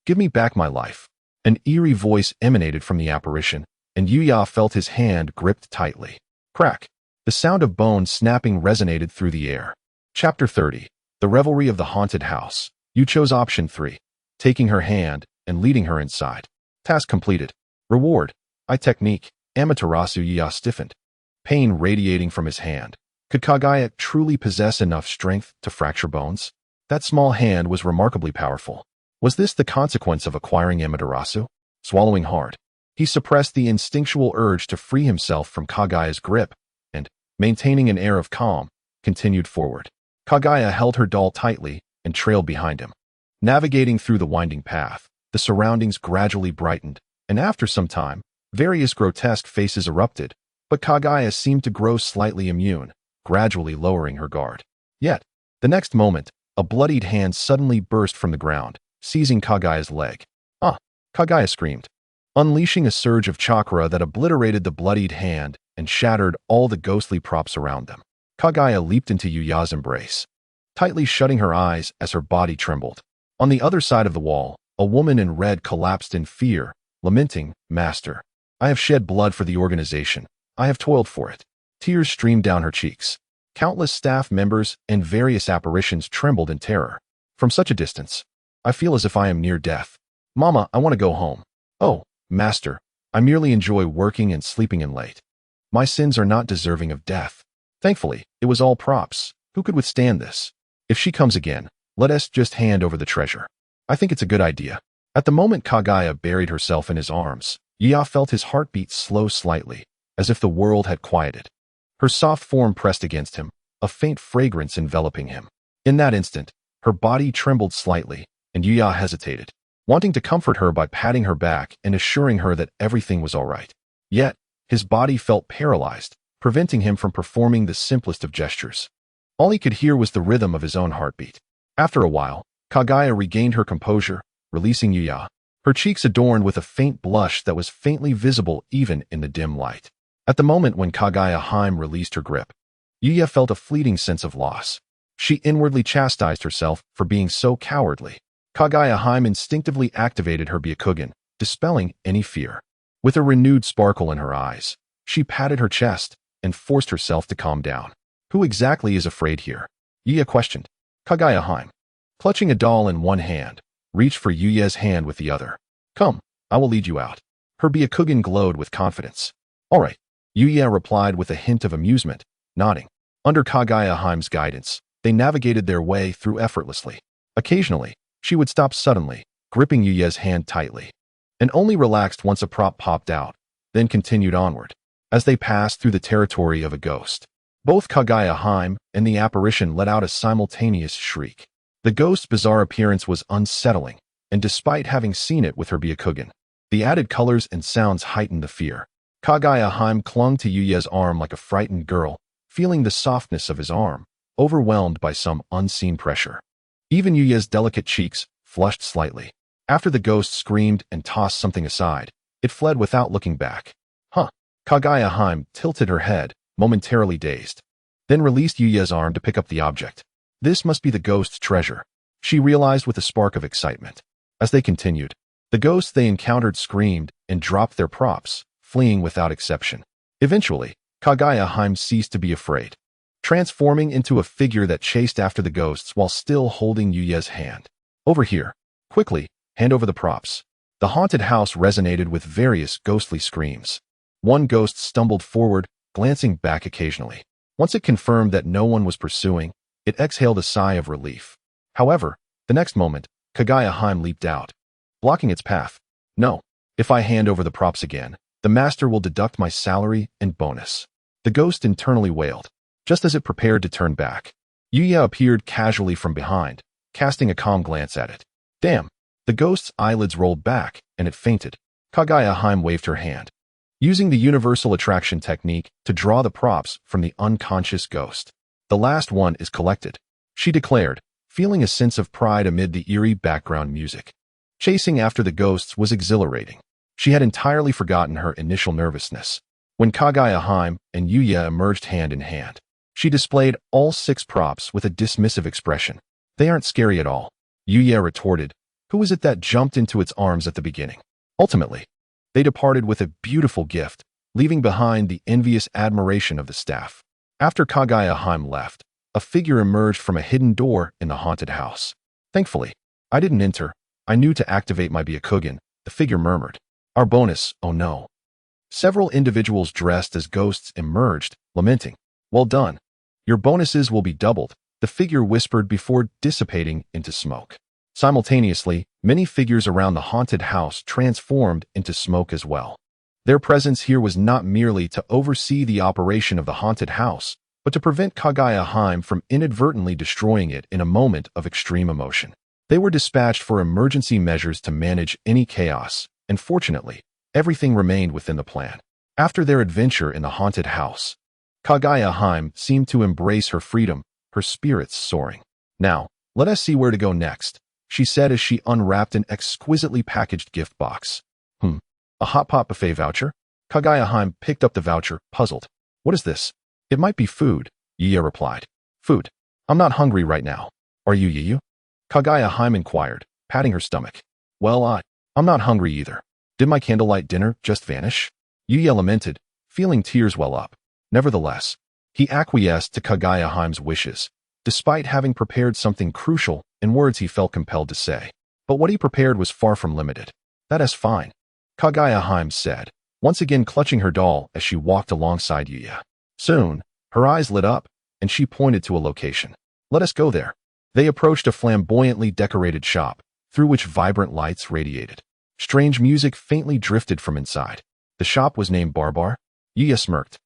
"Give me back my life." An eerie voice emanated from the apparition, and Yuya felt his hand gripped tightly. Crack! The sound of bones snapping resonated through the air. Chapter 30. The Revelry of the Haunted House. You chose option 3, taking her hand and leading her inside. Task completed. Reward. Eye technique. Amaterasu. Yuya stiffened, pain radiating from his hand. Could Kaguya truly possess enough strength to fracture bones? That small hand was remarkably powerful. Was this the consequence of acquiring Amaterasu? Swallowing hard, he suppressed the instinctual urge to free himself from Kaguya's grip and, maintaining an air of calm, continued forward. Kaguya held her doll tightly and trailed behind him. Navigating through the winding path, the surroundings gradually brightened, and after some time, various grotesque faces erupted, but Kaguya seemed to grow slightly immune, gradually lowering her guard. Yet, the next moment, a bloodied hand suddenly burst from the ground, seizing Kaguya's leg. "Ah!" Kaguya screamed, unleashing a surge of chakra that obliterated the bloodied hand and shattered all the ghostly props around them. Kaguya leaped into Yuya's embrace, tightly shutting her eyes as her body trembled. On the other side of the wall, a woman in red collapsed in fear, lamenting, "Master, I have shed blood for the organization. I have toiled for it." Tears streamed down her cheeks. Countless staff members and various apparitions trembled in terror. From such a distance, "I feel as if I am near death. Mama, I want to go home." "Oh, Master, I merely enjoy working and sleeping in late. My sins are not deserving of death." Thankfully, it was all props. Who could withstand this? "If she comes again, let us just hand over the treasure. I think it's a good idea." At the moment Kaguya buried herself in his arms, Yuya felt his heartbeat slow slightly, as if the world had quieted. Her soft form pressed against him, a faint fragrance enveloping him. In that instant, her body trembled slightly, and Yuya hesitated, wanting to comfort her by patting her back and assuring her that everything was all right. Yet, his body felt paralyzed, preventing him from performing the simplest of gestures. All he could hear was the rhythm of his own heartbeat. After a while, Kaguya regained her composure, releasing Yuya, her cheeks adorned with a faint blush that was faintly visible even in the dim light. At the moment when Kaguya Haim released her grip, Yuya felt a fleeting sense of loss. She inwardly chastised herself for being so cowardly. Kaguya Haim instinctively activated her Byakugan, dispelling any fear. With a renewed sparkle in her eyes, she patted her chest and forced herself to calm down. Who exactly is afraid here? Yuya questioned. Kaguya Haim, clutching a doll in one hand, reached for Yuya's hand with the other. Come, I will lead you out. Her Byakugan glowed with confidence. All right, Yuya replied with a hint of amusement, nodding. Under Kaguya Haim's guidance, they navigated their way through effortlessly. Occasionally, she would stop suddenly, gripping Yuya's hand tightly, and only relaxed once a prop popped out, then continued onward. As they passed through the territory of a ghost, both Kaguya Haim and the apparition let out a simultaneous shriek. The ghost's bizarre appearance was unsettling, and despite having seen it with her Byakugan, the added colors and sounds heightened the fear. Kaguya Haim clung to Yuya's arm like a frightened girl, feeling the softness of his arm, overwhelmed by some unseen pressure. Even Yuya's delicate cheeks flushed slightly. After the ghost screamed and tossed something aside, it fled without looking back. Huh. Kaguya Haim tilted her head, momentarily dazed, then released Yuya's arm to pick up the object. This must be the ghost's treasure, she realized with a spark of excitement. As they continued, the ghosts they encountered screamed and dropped their props, fleeing without exception. Eventually, Kaguya Haim ceased to be afraid, transforming into a figure that chased after the ghosts while still holding Yuya's hand. Over here. Quickly, hand over the props. The haunted house resonated with various ghostly screams. One ghost stumbled forward, glancing back occasionally. Once it confirmed that no one was pursuing, it exhaled a sigh of relief. However, the next moment, Kaguya Haim leaped out, blocking its path. No, if I hand over the props again, the master will deduct my salary and bonus. The ghost internally wailed, just as it prepared to turn back. Yuya appeared casually from behind, casting a calm glance at it. Damn! The ghost's eyelids rolled back, and it fainted. Kaguya Haim waved her hand, using the universal attraction technique to draw the props from the unconscious ghost. The last one is collected, she declared, feeling a sense of pride amid the eerie background music. Chasing after the ghosts was exhilarating. She had entirely forgotten her initial nervousness. When Kaguya Haim and Yuya emerged hand in hand, she displayed all 6 props with a dismissive expression. They aren't scary at all, Yuya retorted. Who was it that jumped into its arms at the beginning? Ultimately, they departed with a beautiful gift, leaving behind the envious admiration of the staff. After Kaguya Haim left, a figure emerged from a hidden door in the haunted house. Thankfully, I didn't enter. I knew to activate my Byakugan, the figure murmured. Our bonus, oh no. Several individuals dressed as ghosts emerged, lamenting. Well done. Your bonuses will be doubled, the figure whispered before dissipating into smoke. Simultaneously, many figures around the haunted house transformed into smoke as well. Their presence here was not merely to oversee the operation of the haunted house, but to prevent Kaguya Haim from inadvertently destroying it in a moment of extreme emotion. They were dispatched for emergency measures to manage any chaos, and fortunately, everything remained within the plan. After their adventure in the haunted house, Kaguya Haim seemed to embrace her freedom, her spirits soaring. Now, let us see where to go next, she said as she unwrapped an exquisitely packaged gift box. A hot pot buffet voucher? Kaguya Haim picked up the voucher, puzzled. What is this? It might be food, Yuya replied. Food? I'm not hungry right now. Are you, Yuya? Kaguya Haim inquired, patting her stomach. Well, I'm not hungry either. Did my candlelight dinner just vanish? Yuya lamented, feeling tears well up. Nevertheless, he acquiesced to Kaguya Haim's wishes, despite having prepared something crucial in words he felt compelled to say. But what he prepared was far from limited. That is fine, Kaguya Haim said, once again clutching her doll as she walked alongside Yuya. Soon, her eyes lit up, and she pointed to a location. Let us go there. They approached a flamboyantly decorated shop, through which vibrant lights radiated. Strange music faintly drifted from inside. The shop was named Barbar. Yuya smirked.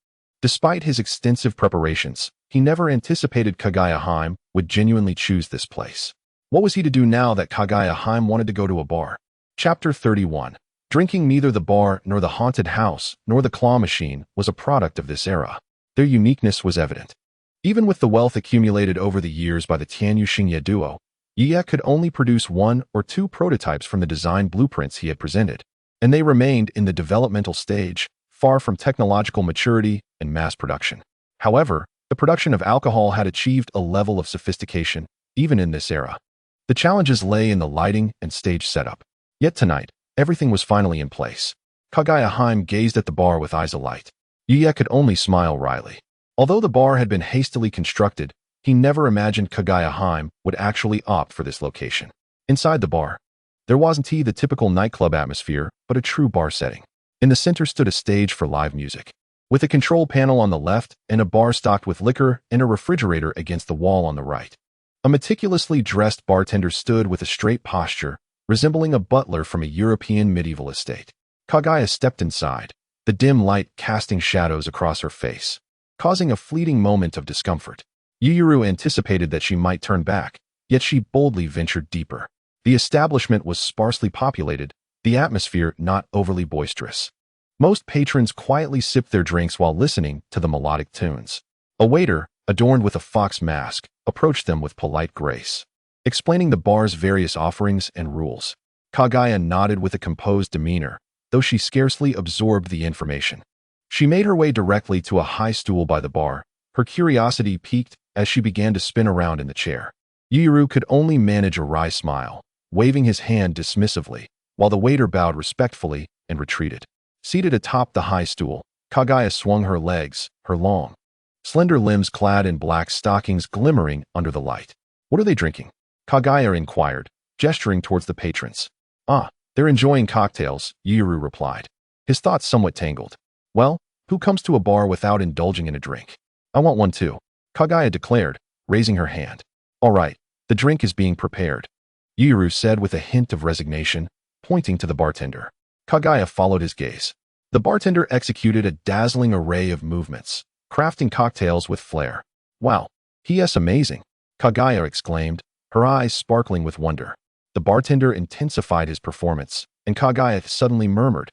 Despite his extensive preparations, he never anticipated Kaguya Haim would genuinely choose this place. What was he to do now that Kaguya Haim wanted to go to a bar? Chapter 31. Drinking neither the bar nor the haunted house nor the claw machine was a product of this era. Their uniqueness was evident. Even with the wealth accumulated over the years by the Tianyu Xingye duo, Ye could only produce 1 or 2 prototypes from the design blueprints he had presented, and they remained in the developmental stage, far from technological maturity and mass production. However, the production of alcohol had achieved a level of sophistication, even in this era. The challenges lay in the lighting and stage setup. Yet tonight, everything was finally in place. Kaguya Heim gazed at the bar with eyes alight. Ye could only smile wryly. Although the bar had been hastily constructed, he never imagined Kaguya Heim would actually opt for this location. Inside the bar, there wasn't the typical nightclub atmosphere, but a true bar setting. In the center stood a stage for live music, with a control panel on the left and a bar stocked with liquor and a refrigerator against the wall on the right. A meticulously dressed bartender stood with a straight posture, resembling a butler from a European medieval estate. Kaguya stepped inside, the dim light casting shadows across her face, causing a fleeting moment of discomfort. Yuyuru anticipated that she might turn back, yet she boldly ventured deeper. The establishment was sparsely populated, the atmosphere not overly boisterous. Most patrons quietly sipped their drinks while listening to the melodic tunes. A waiter, adorned with a fox mask, approached them with polite grace, explaining the bar's various offerings and rules. Kaguya nodded with a composed demeanor, though she scarcely absorbed the information. She made her way directly to a high stool by the bar, her curiosity piqued as she began to spin around in the chair. Yuyuru could only manage a wry smile, waving his hand dismissively, while the waiter bowed respectfully and retreated. Seated atop the high stool, Kaguya swung her legs, her long, slender limbs clad in black stockings glimmering under the light. "What are they drinking?" Kaguya inquired, gesturing towards the patrons. "Ah, they're enjoying cocktails," Yuyuru replied, his thoughts somewhat tangled. "Well, who comes to a bar without indulging in a drink? I want one too," Kaguya declared, raising her hand. "All right, the drink is being prepared," Yuyuru said with a hint of resignation, pointing to the bartender. Kaguya followed his gaze. The bartender executed a dazzling array of movements, crafting cocktails with flair. "Wow, he's amazing," Kaguya exclaimed, her eyes sparkling with wonder. The bartender intensified his performance, and Kaguya suddenly murmured,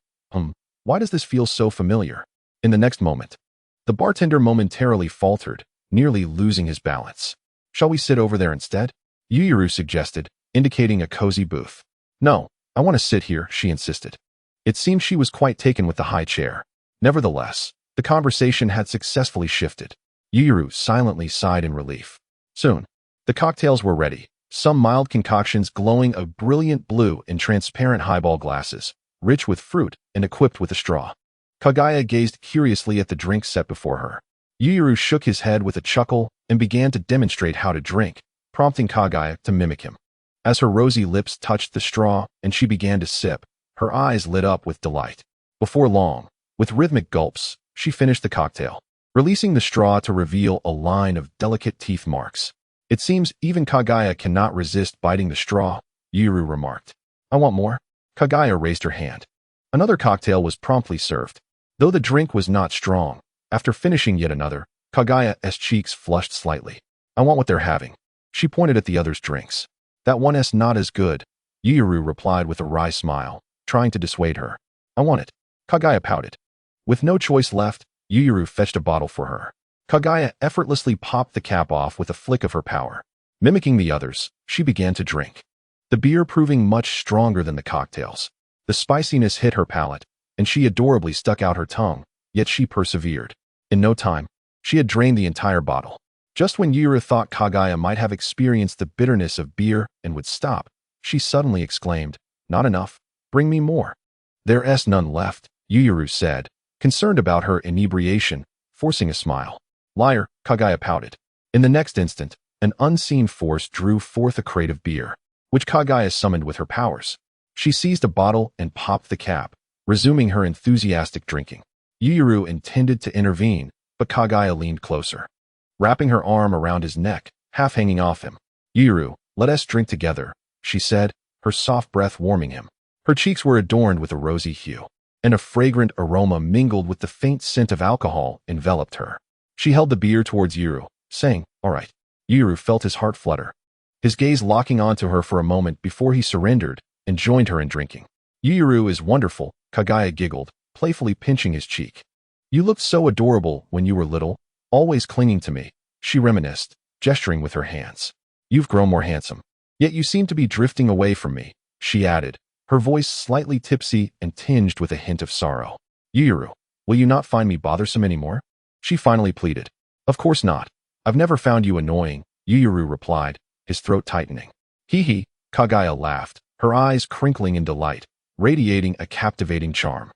"Why does this feel so familiar?" In the next moment, the bartender momentarily faltered, nearly losing his balance. "Shall we sit over there instead?" Yuyuru suggested, indicating a cozy booth. "No, I want to sit here," she insisted. It seemed she was quite taken with the high chair. Nevertheless, the conversation had successfully shifted. Yuyuru silently sighed in relief. Soon, the cocktails were ready, some mild concoctions glowing a brilliant blue in transparent highball glasses, rich with fruit and equipped with a straw. Kaguya gazed curiously at the drink set before her. Yuyuru shook his head with a chuckle and began to demonstrate how to drink, prompting Kaguya to mimic him. As her rosy lips touched the straw and she began to sip, her eyes lit up with delight. Before long, with rhythmic gulps, she finished the cocktail, releasing the straw to reveal a line of delicate teeth marks. "It seems even Kaguya cannot resist biting the straw," Yuyuru remarked. "I want more." Kaguya raised her hand. Another cocktail was promptly served. Though the drink was not strong, after finishing yet another, Kaguya's cheeks flushed slightly. "I want what they're having." She pointed at the other's drinks. "That one's not as good," Yuyuru replied with a wry smile, trying to dissuade her. "I want it." Kaguya pouted. With no choice left, Yuyuru fetched a bottle for her. Kaguya effortlessly popped the cap off with a flick of her power. Mimicking the others, she began to drink, the beer proving much stronger than the cocktails. The spiciness hit her palate, and she adorably stuck out her tongue, yet she persevered. In no time, she had drained the entire bottle. Just when Yuyuru thought Kaguya might have experienced the bitterness of beer and would stop, she suddenly exclaimed, "Not enough. Bring me more." "There's none left," Yuyuru said, concerned about her inebriation, forcing a smile. "Liar," Kaguya pouted. In the next instant, an unseen force drew forth a crate of beer, which Kaguya summoned with her powers. She seized a bottle and popped the cap, resuming her enthusiastic drinking. Yuyuru intended to intervene, but Kaguya leaned closer, wrapping her arm around his neck, half hanging off him. "Yuyuru, let us drink together," she said, her soft breath warming him. Her cheeks were adorned with a rosy hue, and a fragrant aroma mingled with the faint scent of alcohol enveloped her. She held the beer towards Yuyuru, saying, "All right." Yuyuru felt his heart flutter, his gaze locking onto her for a moment before he surrendered and joined her in drinking. "Yuyuru is wonderful," Kaguya giggled, playfully pinching his cheek. "You looked so adorable when you were little, always clinging to me," she reminisced, gesturing with her hands. You've grown more handsome. Yet you seem to be drifting away from me, she added, her voice slightly tipsy and tinged with a hint of sorrow. Yuyuru, will you not find me bothersome anymore? She finally pleaded. Of course not. I've never found you annoying, Yuyuru replied, his throat tightening. Hee, Kaguya laughed, her eyes crinkling in delight, radiating a captivating charm.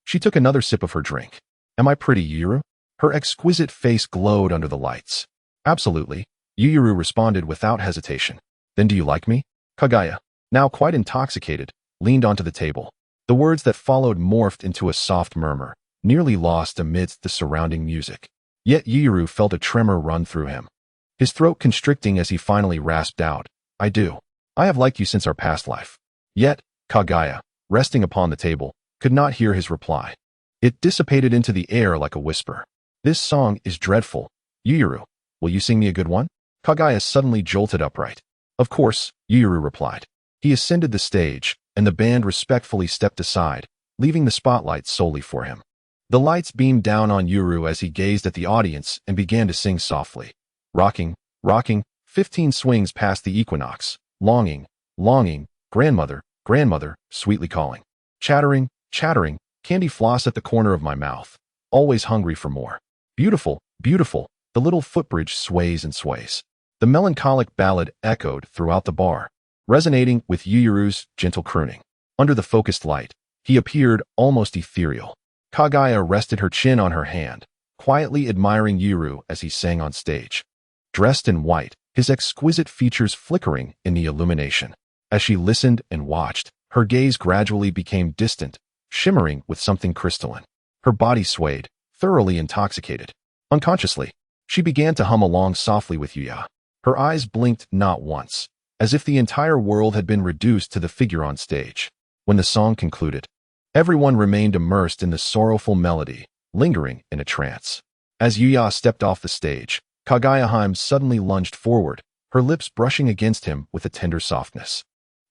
She took another sip of her drink. Am I pretty, Yuyuru? Her exquisite face glowed under the lights. Absolutely, Yuyuru responded without hesitation. Then do you like me? Kaguya, now quite intoxicated, leaned onto the table. The words that followed morphed into a soft murmur, nearly lost amidst the surrounding music. Yet Yuyuru felt a tremor run through him, his throat constricting as he finally rasped out, I do. I have liked you since our past life. Yet, Kaguya, resting upon the table, could not hear his reply. It dissipated into the air like a whisper. This song is dreadful. Yuyuru, will you sing me a good one? Kaguya suddenly jolted upright. Of course, Yuyuru replied. He ascended the stage, and the band respectfully stepped aside, leaving the spotlight solely for him. The lights beamed down on Yuyuru as he gazed at the audience and began to sing softly. Rocking, 15 swings past the equinox, longing, grandmother, sweetly calling. Chattering, candy floss at the corner of my mouth, always hungry for more. Beautiful, the little footbridge sways and sways. The melancholic ballad echoed throughout the bar, resonating with Yuyuru's gentle crooning. Under the focused light, he appeared almost ethereal. Kaguya rested her chin on her hand, quietly admiring Yuyuru as he sang on stage. Dressed in white, his exquisite features flickering in the illumination. As she listened and watched, her gaze gradually became distant, shimmering with something crystalline. Her body swayed, thoroughly intoxicated. Unconsciously, she began to hum along softly with Yuya. Her eyes blinked not once, as if the entire world had been reduced to the figure on stage. When the song concluded, everyone remained immersed in the sorrowful melody, lingering in a trance. As Yuya stepped off the stage, Kaguya suddenly lunged forward, her lips brushing against him with a tender softness.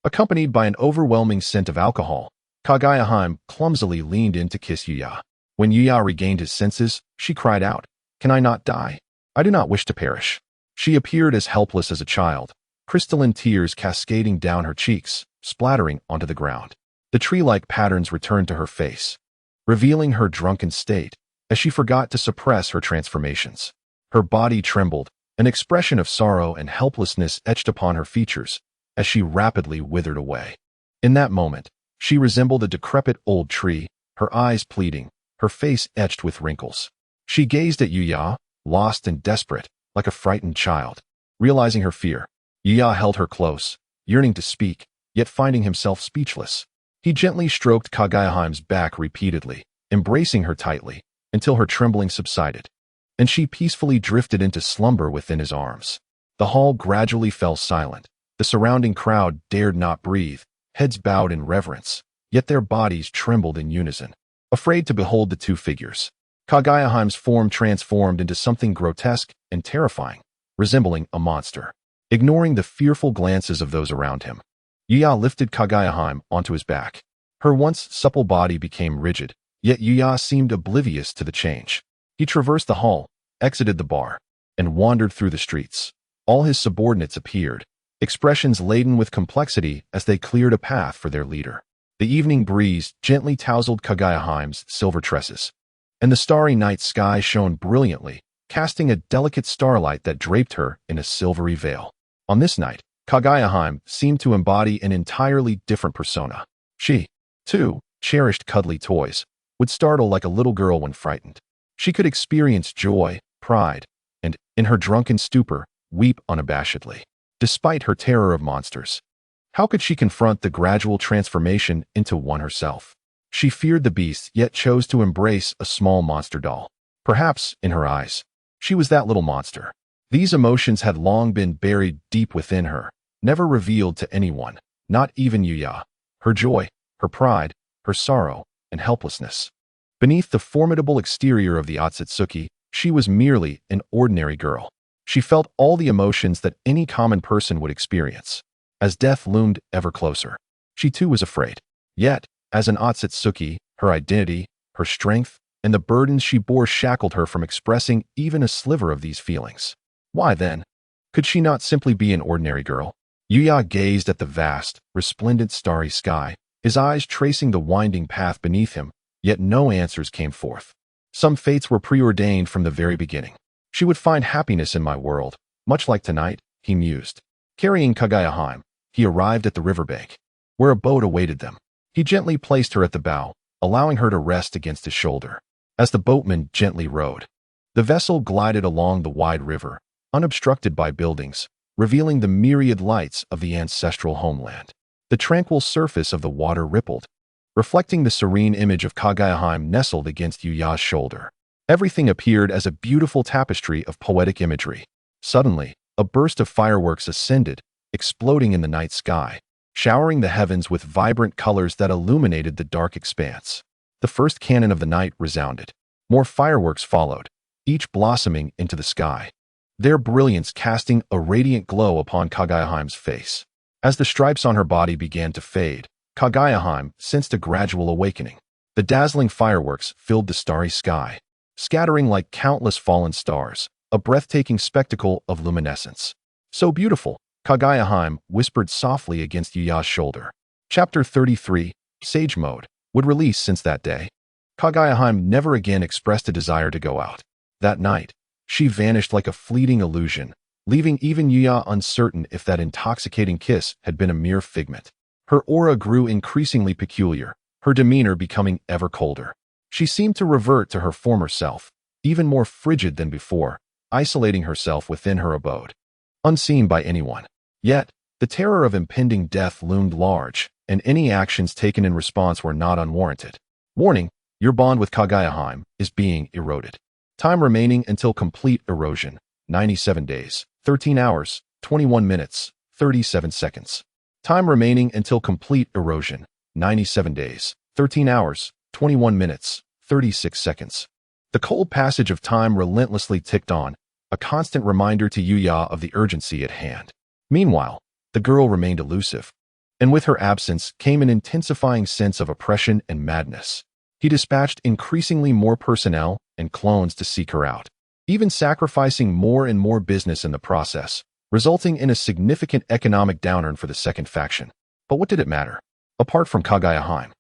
Accompanied by an overwhelming scent of alcohol, Kaguya clumsily leaned in to kiss Yuya. When Yuya regained his senses, she cried out, Can I not die? I do not wish to perish. She appeared as helpless as a child, crystalline tears cascading down her cheeks, splattering onto the ground. The tree-like patterns returned to her face, revealing her drunken state, as she forgot to suppress her transformations. Her body trembled, an expression of sorrow and helplessness etched upon her features, as she rapidly withered away. In that moment, she resembled a decrepit old tree, her eyes pleading, her face etched with wrinkles. She gazed at Yuya, lost and desperate, like a frightened child. Realizing her fear, Yuya held her close, yearning to speak, yet finding himself speechless. He gently stroked Kaguya back repeatedly, embracing her tightly, until her trembling subsided, and she peacefully drifted into slumber within his arms. The hall gradually fell silent. The surrounding crowd dared not breathe, heads bowed in reverence, yet their bodies trembled in unison, afraid to behold the two figures. Kaguya form transformed into something grotesque and terrifying, resembling a monster. Ignoring the fearful glances of those around him, Yuya lifted Kaguya onto his back. Her once supple body became rigid, yet Yuya seemed oblivious to the change. He traversed the hall, exited the bar, and wandered through the streets. All his subordinates appeared, expressions laden with complexity as they cleared a path for their leader. The evening breeze gently tousled Kaguya silver tresses, and the starry night sky shone brilliantly, casting a delicate starlight that draped her in a silvery veil. On this night, Kaguya seemed to embody an entirely different persona. She, too, cherished cuddly toys, would startle like a little girl when frightened. She could experience joy, pride, and, in her drunken stupor, weep unabashedly. Despite her terror of monsters, how could she confront the gradual transformation into one herself? She feared the beasts yet chose to embrace a small monster doll. Perhaps, in her eyes, she was that little monster. These emotions had long been buried deep within her, never revealed to anyone, not even Yuya. Her joy, her pride, her sorrow, and helplessness. Beneath the formidable exterior of the Otsutsuki, she was merely an ordinary girl. She felt all the emotions that any common person would experience. As death loomed ever closer, she too was afraid. Yet, as an Otsutsuki, her identity, her strength, and the burdens she bore shackled her from expressing even a sliver of these feelings. Why then? Could she not simply be an ordinary girl? Yuya gazed at the vast, resplendent starry sky, his eyes tracing the winding path beneath him, yet no answers came forth. Some fates were preordained from the very beginning. She would find happiness in my world, much like tonight, he mused. Carrying Kaguya home, he arrived at the riverbank, where a boat awaited them. He gently placed her at the bow, allowing her to rest against his shoulder. As the boatman gently rowed, the vessel glided along the wide river, unobstructed by buildings, revealing the myriad lights of the ancestral homeland. The tranquil surface of the water rippled, reflecting the serene image of Kaguya nestled against Yuya's shoulder. Everything appeared as a beautiful tapestry of poetic imagery. Suddenly, a burst of fireworks ascended, exploding in the night sky, showering the heavens with vibrant colors that illuminated the dark expanse. The first cannon of the night resounded. More fireworks followed, each blossoming into the sky, their brilliance casting a radiant glow upon Kaguya face. As the stripes on her body began to fade, Kaguya sensed a gradual awakening. The dazzling fireworks filled the starry sky, scattering like countless fallen stars, a breathtaking spectacle of luminescence. So beautiful, Kaguya whispered softly against Yuya's shoulder. Chapter 33, Sage Mode, would release since that day. Kaguya never again expressed a desire to go out. That night, she vanished like a fleeting illusion, leaving even Yuya uncertain if that intoxicating kiss had been a mere figment. Her aura grew increasingly peculiar, her demeanor becoming ever colder. She seemed to revert to her former self, even more frigid than before, isolating herself within her abode, unseen by anyone. Yet, the terror of impending death loomed large, and any actions taken in response were not unwarranted. Warning, your bond with Kaguya is being eroded. Time remaining until complete erosion, 97 days, 13 hours, 21 minutes, 37 seconds. Time remaining until complete erosion, 97 days, 13 hours, 21 minutes, 36 seconds. The cold passage of time relentlessly ticked on, a constant reminder to Yuya of the urgency at hand. Meanwhile, the girl remained elusive, and with her absence came an intensifying sense of oppression and madness. He dispatched increasingly more personnel and clones to seek her out, even sacrificing more and more business in the process, resulting in a significant economic downturn for the second faction. But what did it matter? Apart from Kaguya,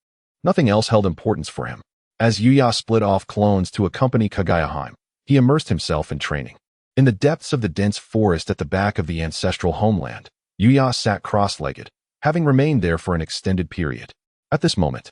nothing else held importance for him. As Yuya split off clones to accompany Kaguya, he immersed himself in training. In the depths of the dense forest at the back of the ancestral homeland, Yuya sat cross-legged, having remained there for an extended period. At this moment,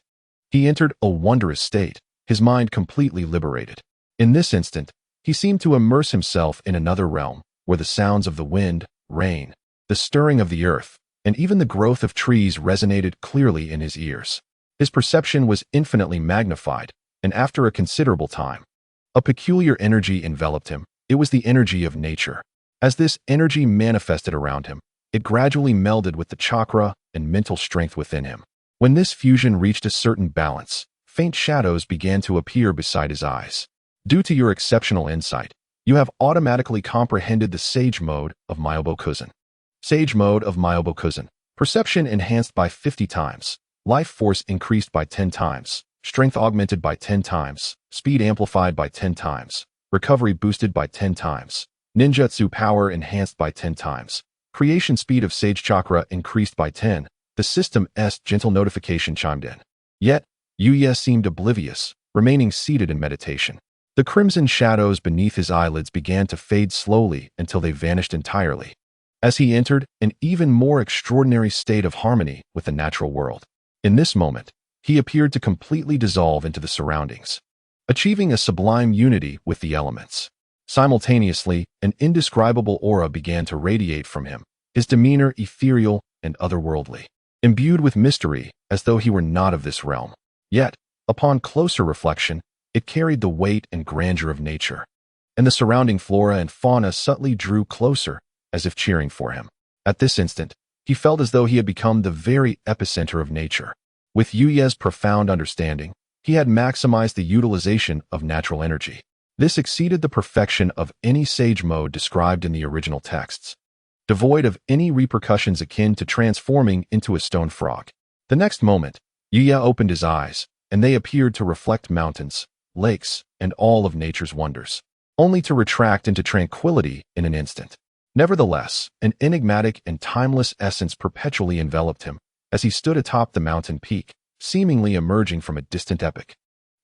he entered a wondrous state, his mind completely liberated. In this instant, he seemed to immerse himself in another realm, where the sounds of the wind, rain, the stirring of the earth, and even the growth of trees resonated clearly in his ears. His perception was infinitely magnified, and after a considerable time, a peculiar energy enveloped him. It was the energy of nature. As this energy manifested around him, it gradually melded with the chakra and mental strength within him. When this fusion reached a certain balance, faint shadows began to appear beside his eyes. Due to your exceptional insight, you have automatically comprehended the Sage Mode of Myobokuzen. Sage Mode of Myobokuzen. Perception enhanced by 50 times. Life force increased by 10 times. Strength augmented by 10 times. Speed amplified by 10 times. Recovery boosted by 10 times. Ninjutsu power enhanced by 10 times. Creation speed of Sage Chakra increased by 10. The system's gentle notification chimed in. Yet, Yuya seemed oblivious, remaining seated in meditation. The crimson shadows beneath his eyelids began to fade slowly until they vanished entirely, as he entered an even more extraordinary state of harmony with the natural world. In this moment, he appeared to completely dissolve into the surroundings, achieving a sublime unity with the elements. Simultaneously, an indescribable aura began to radiate from him, his demeanor ethereal and otherworldly, imbued with mystery as though he were not of this realm. Yet, upon closer reflection, it carried the weight and grandeur of nature, and the surrounding flora and fauna subtly drew closer, as if cheering for him. At this instant, he felt as though he had become the very epicenter of nature. With Yuya's profound understanding, he had maximized the utilization of natural energy. This exceeded the perfection of any sage mode described in the original texts, devoid of any repercussions akin to transforming into a stone frog. The next moment, Yuya opened his eyes, and they appeared to reflect mountains, lakes, and all of nature's wonders. only to retract into tranquility in an instant. Nevertheless, an enigmatic and timeless essence perpetually enveloped him as he stood atop the mountain peak, seemingly emerging from a distant epoch,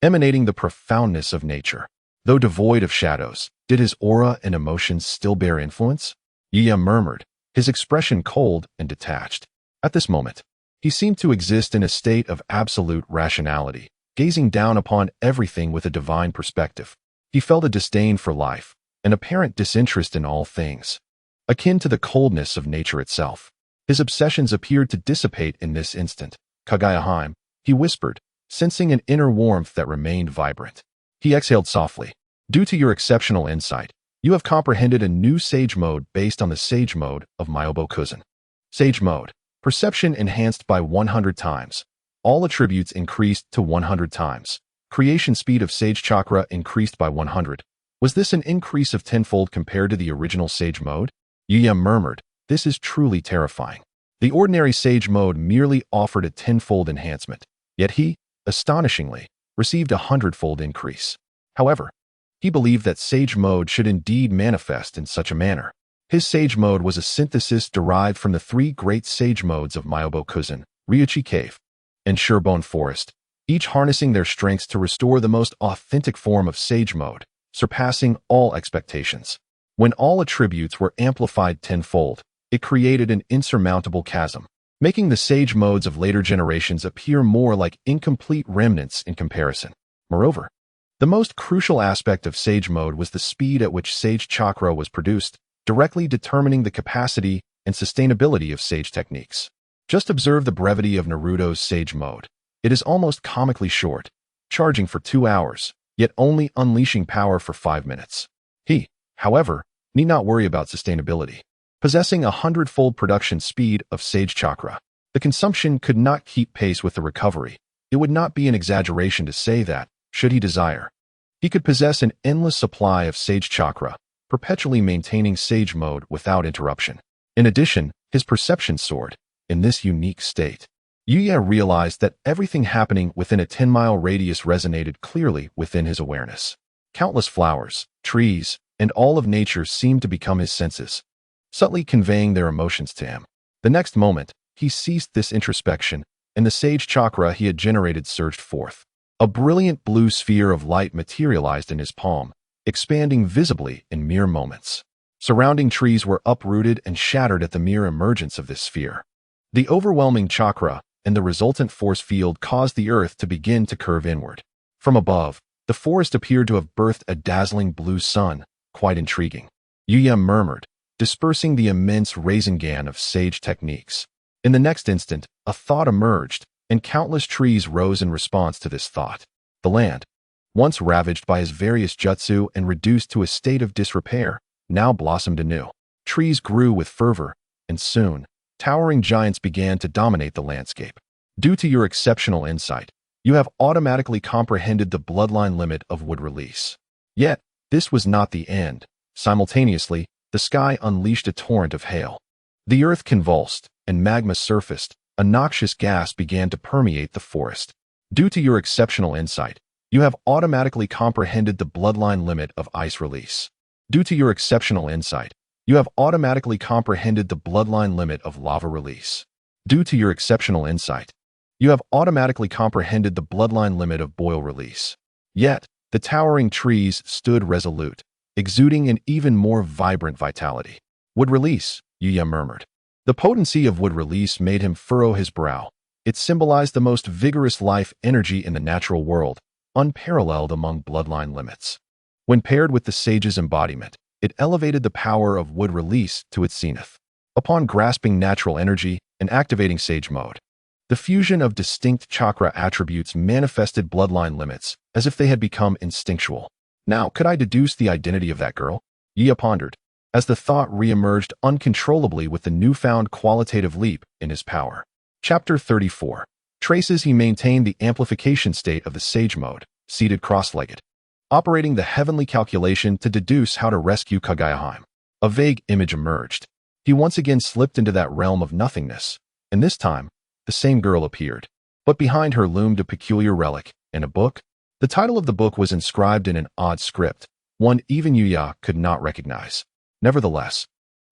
emanating the profoundness of nature. Though devoid of shadows, did his aura and emotions still bear influence? Yuya murmured, his expression cold and detached. At this moment, he seemed to exist in a state of absolute rationality, gazing down upon everything with a divine perspective. He felt a disdain for life, an apparent disinterest in all things, akin to the coldness of nature itself. His obsessions appeared to dissipate in this instant. Kaguya-hime, he whispered, sensing an inner warmth that remained vibrant. He exhaled softly. Due to your exceptional insight, you have comprehended a new Sage Mode based on the Sage Mode of Myobo-Kuzan. Sage Mode. Perception enhanced by 100 times. All attributes increased to 100 times. Creation speed of Sage Chakra increased by 100. Was this an increase of tenfold compared to the original Sage Mode? Yuya murmured, this is truly terrifying. The ordinary Sage Mode merely offered a tenfold enhancement, yet he, astonishingly, received a 100-fold increase. However, he believed that Sage Mode should indeed manifest in such a manner. His Sage Mode was a synthesis derived from the three great Sage Modes of Myobo-Kuzan, Ryuchi Cave, and Surebone Forest, each harnessing their strengths to restore the most authentic form of Sage Mode, surpassing all expectations. When all attributes were amplified tenfold, it created an insurmountable chasm, making the Sage Modes of later generations appear more like incomplete remnants in comparison. Moreover, the most crucial aspect of Sage Mode was the speed at which Sage Chakra was produced, directly determining the capacity and sustainability of Sage techniques. Just observe the brevity of Naruto's Sage Mode. It is almost comically short, charging for 2 hours, yet only unleashing power for 5 minutes. He, however, need not worry about sustainability. Possessing a 100-fold production speed of Sage Chakra, the consumption could not keep pace with the recovery. It would not be an exaggeration to say that, should he desire, he could possess an endless supply of Sage Chakra, perpetually maintaining Sage Mode without interruption. In addition, his perception soared. In this unique state, Yuya realized that everything happening within a 10-mile radius resonated clearly within his awareness. Countless flowers, trees, and all of nature seemed to become his senses, subtly conveying their emotions to him. The next moment, he ceased this introspection, and the Sage Chakra he had generated surged forth. A brilliant blue sphere of light materialized in his palm, expanding visibly in mere moments. Surrounding trees were uprooted and shattered at the mere emergence of this sphere. The overwhelming chakra and the resultant force field caused the earth to begin to curve inward. From above, the forest appeared to have birthed a dazzling blue sun, quite intriguing. Yuya murmured, dispersing the immense Rinnegan of Sage techniques. In the next instant, a thought emerged, and countless trees rose in response to this thought. The land, once ravaged by his various jutsu and reduced to a state of disrepair, now blossomed anew. Trees grew with fervor, and soon, towering giants began to dominate the landscape. Due to your exceptional insight, you have automatically comprehended the bloodline limit of wood release. Yet, this was not the end. Simultaneously, the sky unleashed a torrent of hail. The earth convulsed, and magma surfaced. A noxious gas began to permeate the forest. Due to your exceptional insight, you have automatically comprehended the bloodline limit of ice release. Due to your exceptional insight, you have automatically comprehended the bloodline limit of lava release. Due to your exceptional insight, you have automatically comprehended the bloodline limit of boil release. Yet, the towering trees stood resolute, exuding an even more vibrant vitality. Wood release, Yuya murmured. The potency of wood release made him furrow his brow. It symbolized the most vigorous life energy in the natural world, unparalleled among bloodline limits. When paired with the sage's embodiment, it elevated the power of wood release to its zenith. Upon grasping natural energy and activating Sage Mode, the fusion of distinct chakra attributes manifested bloodline limits as if they had become instinctual. Now, could I deduce the identity of that girl? Yuya pondered, as the thought re-emerged uncontrollably with the newfound qualitative leap in his power. Chapter 34. Traces. He maintained the amplification state of the Sage Mode, seated cross-legged, operating the heavenly calculation to deduce how to rescue Kaguya-hime. A vague image emerged. He once again slipped into that realm of nothingness, and this time, the same girl appeared. But behind her loomed a peculiar relic, and a book. The title of the book was inscribed in an odd script, one even Yuya could not recognize. Nevertheless,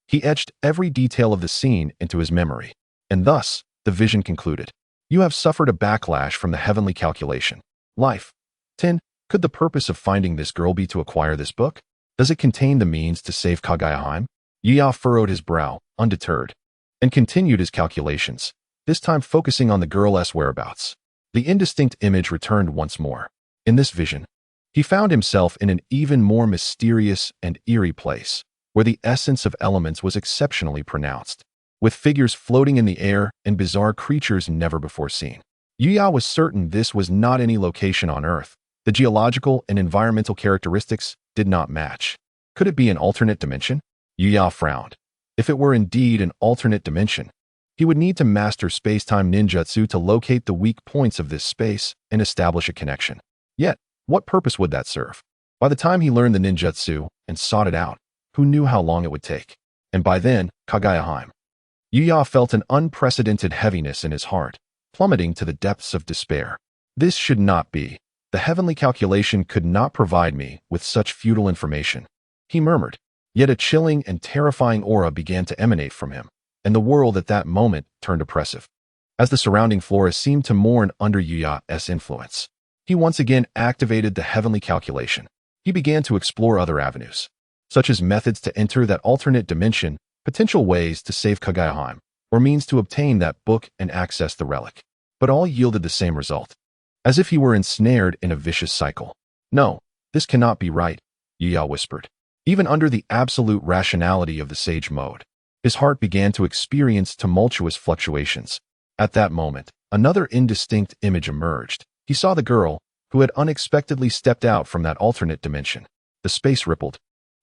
he etched every detail of the scene into his memory, and thus the vision concluded. You have suffered a backlash from the heavenly calculation. Life. 10. Could the purpose of finding this girl be to acquire this book? Does it contain the means to save Kaguya? Yuya furrowed his brow, undeterred, and continued his calculations, this time focusing on the girl's whereabouts. The indistinct image returned once more. In this vision, he found himself in an even more mysterious and eerie place, where the essence of elements was exceptionally pronounced, with figures floating in the air and bizarre creatures never before seen. Yuya was certain this was not any location on Earth. The geological and environmental characteristics did not match. Could it be an alternate dimension? Yuya frowned. If it were indeed an alternate dimension, he would need to master space-time ninjutsu to locate the weak points of this space and establish a connection. Yet, what purpose would that serve? By the time he learned the ninjutsu and sought it out, who knew how long it would take? And by then, Kaguya. Yuya felt an unprecedented heaviness in his heart, plummeting to the depths of despair. This should not be. The heavenly calculation could not provide me with such futile information, he murmured. Yet a chilling and terrifying aura began to emanate from him, and the world at that moment turned oppressive. As the surrounding flora seemed to mourn under Yuya's influence, he once again activated the heavenly calculation. He began to explore other avenues, such as methods to enter that alternate dimension, potential ways to save Kaguya, or means to obtain that book and access the relic. But all yielded the same result, as if he were ensnared in a vicious cycle. No, this cannot be right, Yuya whispered. Even under the absolute rationality of the sage mode, his heart began to experience tumultuous fluctuations. At that moment, another indistinct image emerged. He saw the girl, who had unexpectedly stepped out from that alternate dimension. The space rippled,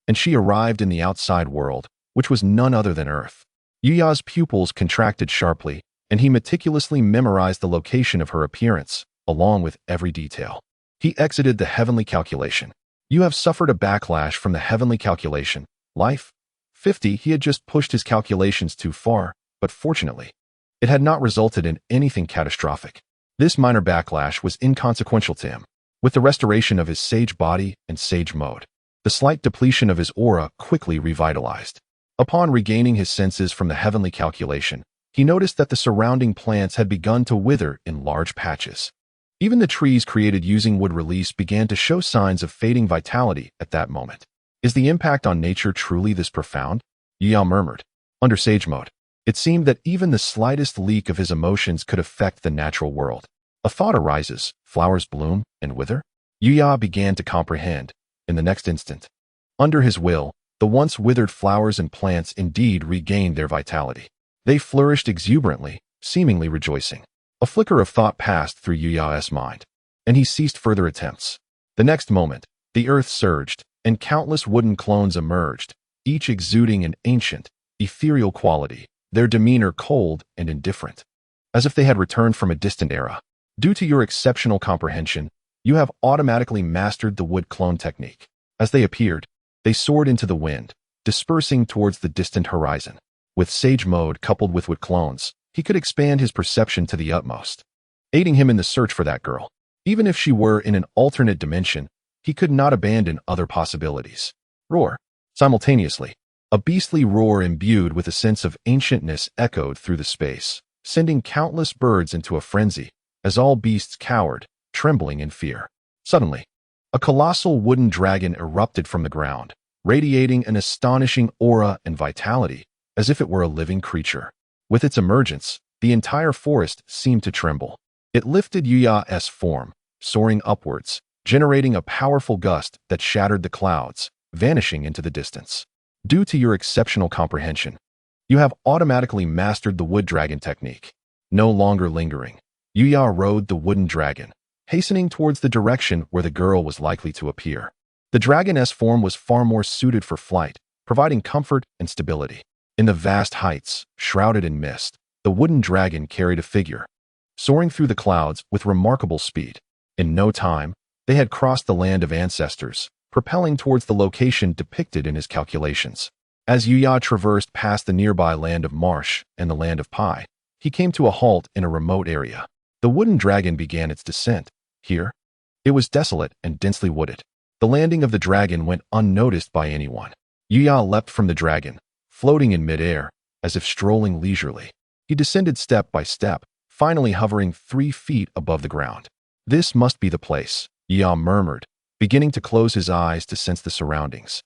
and she arrived in the outside world, which was none other than Earth. Yuya's pupils contracted sharply, and he meticulously memorized the location of her appearance, along with every detail. He exited the heavenly calculation. You have suffered a backlash from the heavenly calculation. Life. 50. He had just pushed his calculations too far, but fortunately, it had not resulted in anything catastrophic. This minor backlash was inconsequential to him. With the restoration of his sage body and sage mode, the slight depletion of his aura quickly revitalized. Upon regaining his senses from the heavenly calculation, he noticed that the surrounding plants had begun to wither in large patches. Even the trees created using wood release began to show signs of fading vitality at that moment. Is the impact on nature truly this profound? Yuya murmured. Under sage mode, it seemed that even the slightest leak of his emotions could affect the natural world. A thought arises, flowers bloom and wither? Yuya began to comprehend. In the next instant, under his will, the once withered flowers and plants indeed regained their vitality. They flourished exuberantly, seemingly rejoicing. A flicker of thought passed through Yuya's mind, and he ceased further attempts. The next moment, the earth surged, and countless wooden clones emerged, each exuding an ancient, ethereal quality, their demeanor cold and indifferent, as if they had returned from a distant era. Due to your exceptional comprehension, you have automatically mastered the wood clone technique. As they appeared, they soared into the wind, dispersing towards the distant horizon. With sage mode coupled with wood clones, he could expand his perception to the utmost, aiding him in the search for that girl. Even if she were in an alternate dimension, he could not abandon other possibilities. Roar. Simultaneously, a beastly roar imbued with a sense of ancientness echoed through the space, sending countless birds into a frenzy, as all beasts cowered, trembling in fear. Suddenly, a colossal wooden dragon erupted from the ground, radiating an astonishing aura and vitality, as if it were a living creature. With its emergence, the entire forest seemed to tremble. It lifted Yuya's form, soaring upwards, generating a powerful gust that shattered the clouds, vanishing into the distance. Due to your exceptional comprehension, you have automatically mastered the wood dragon technique. No longer lingering, Yuya rode the wooden dragon, hastening towards the direction where the girl was likely to appear. The dragon's form was far more suited for flight, providing comfort and stability. In the vast heights, shrouded in mist, the wooden dragon carried a figure, soaring through the clouds with remarkable speed. In no time, they had crossed the land of ancestors, propelling towards the location depicted in his calculations. As Yuya traversed past the nearby land of Marsh and the land of Pi, he came to a halt in a remote area. The wooden dragon began its descent. Here, it was desolate and densely wooded. The landing of the dragon went unnoticed by anyone. Yuya leapt from the dragon, floating in midair, as if strolling leisurely. He descended step by step, finally hovering 3 feet above the ground. This must be the place, Yuya murmured, beginning to close his eyes to sense the surroundings.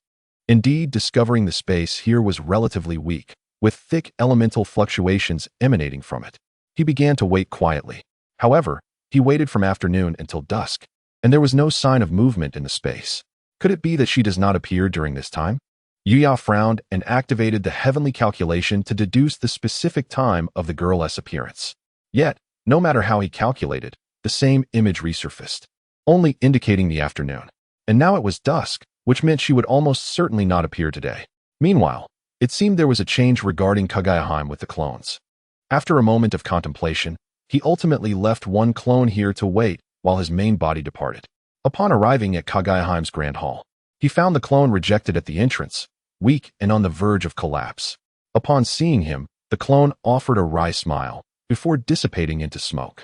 Indeed, discovering the space here was relatively weak, with thick elemental fluctuations emanating from it. He began to wait quietly. However, he waited from afternoon until dusk, and there was no sign of movement in the space. Could it be that she does not appear during this time? Yuya frowned and activated the heavenly calculation to deduce the specific time of the girl's appearance. Yet, no matter how he calculated, the same image resurfaced, only indicating the afternoon. And now it was dusk, which meant she would almost certainly not appear today. Meanwhile, it seemed there was a change regarding Kaguya with the clones. After a moment of contemplation, he ultimately left one clone here to wait while his main body departed. Upon arriving at Kaguya's Grand Hall, he found the clone rejected at the entrance, weak and on the verge of collapse. Upon seeing him, the clone offered a wry smile, before dissipating into smoke.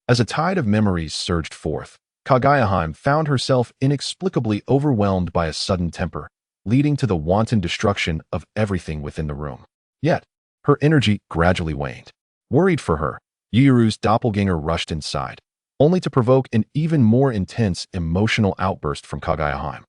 As a tide of memories surged forth, Kaguya found herself inexplicably overwhelmed by a sudden temper, leading to the wanton destruction of everything within the room. Yet, her energy gradually waned. Worried for her, Yuru's doppelganger rushed inside, only to provoke an even more intense emotional outburst from Kaguya,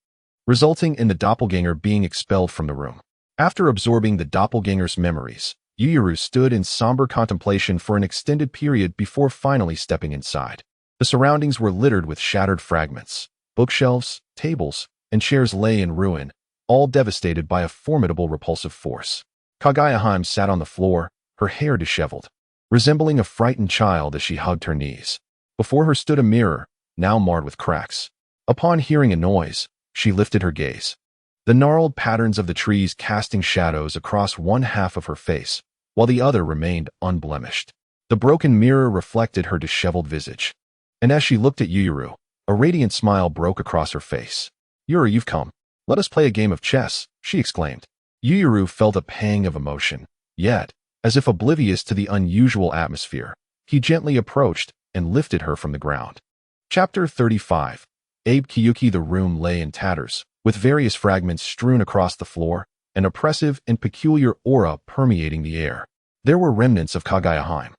resulting in the doppelganger being expelled from the room. After absorbing the doppelganger's memories, Yuru stood in somber contemplation for an extended period before finally stepping inside. The surroundings were littered with shattered fragments. Bookshelves, tables, and chairs lay in ruin, all devastated by a formidable repulsive force. Kaguya sat on the floor, her hair disheveled, resembling a frightened child as she hugged her knees. Before her stood a mirror, now marred with cracks. Upon hearing a noise, she lifted her gaze. The gnarled patterns of the trees casting shadows across one half of her face, while the other remained unblemished. The broken mirror reflected her disheveled visage. And as she looked at Yuru, a radiant smile broke across her face. "Yuru, you've come. Let us play a game of chess," she exclaimed. Yuru felt a pang of emotion, yet, as if oblivious to the unusual atmosphere, he gently approached and lifted her from the ground. Chapter 35. Abe Kiyuki. The room lay in tatters, with various fragments strewn across the floor, an oppressive and peculiar aura permeating the air. There were remnants of Kaguya,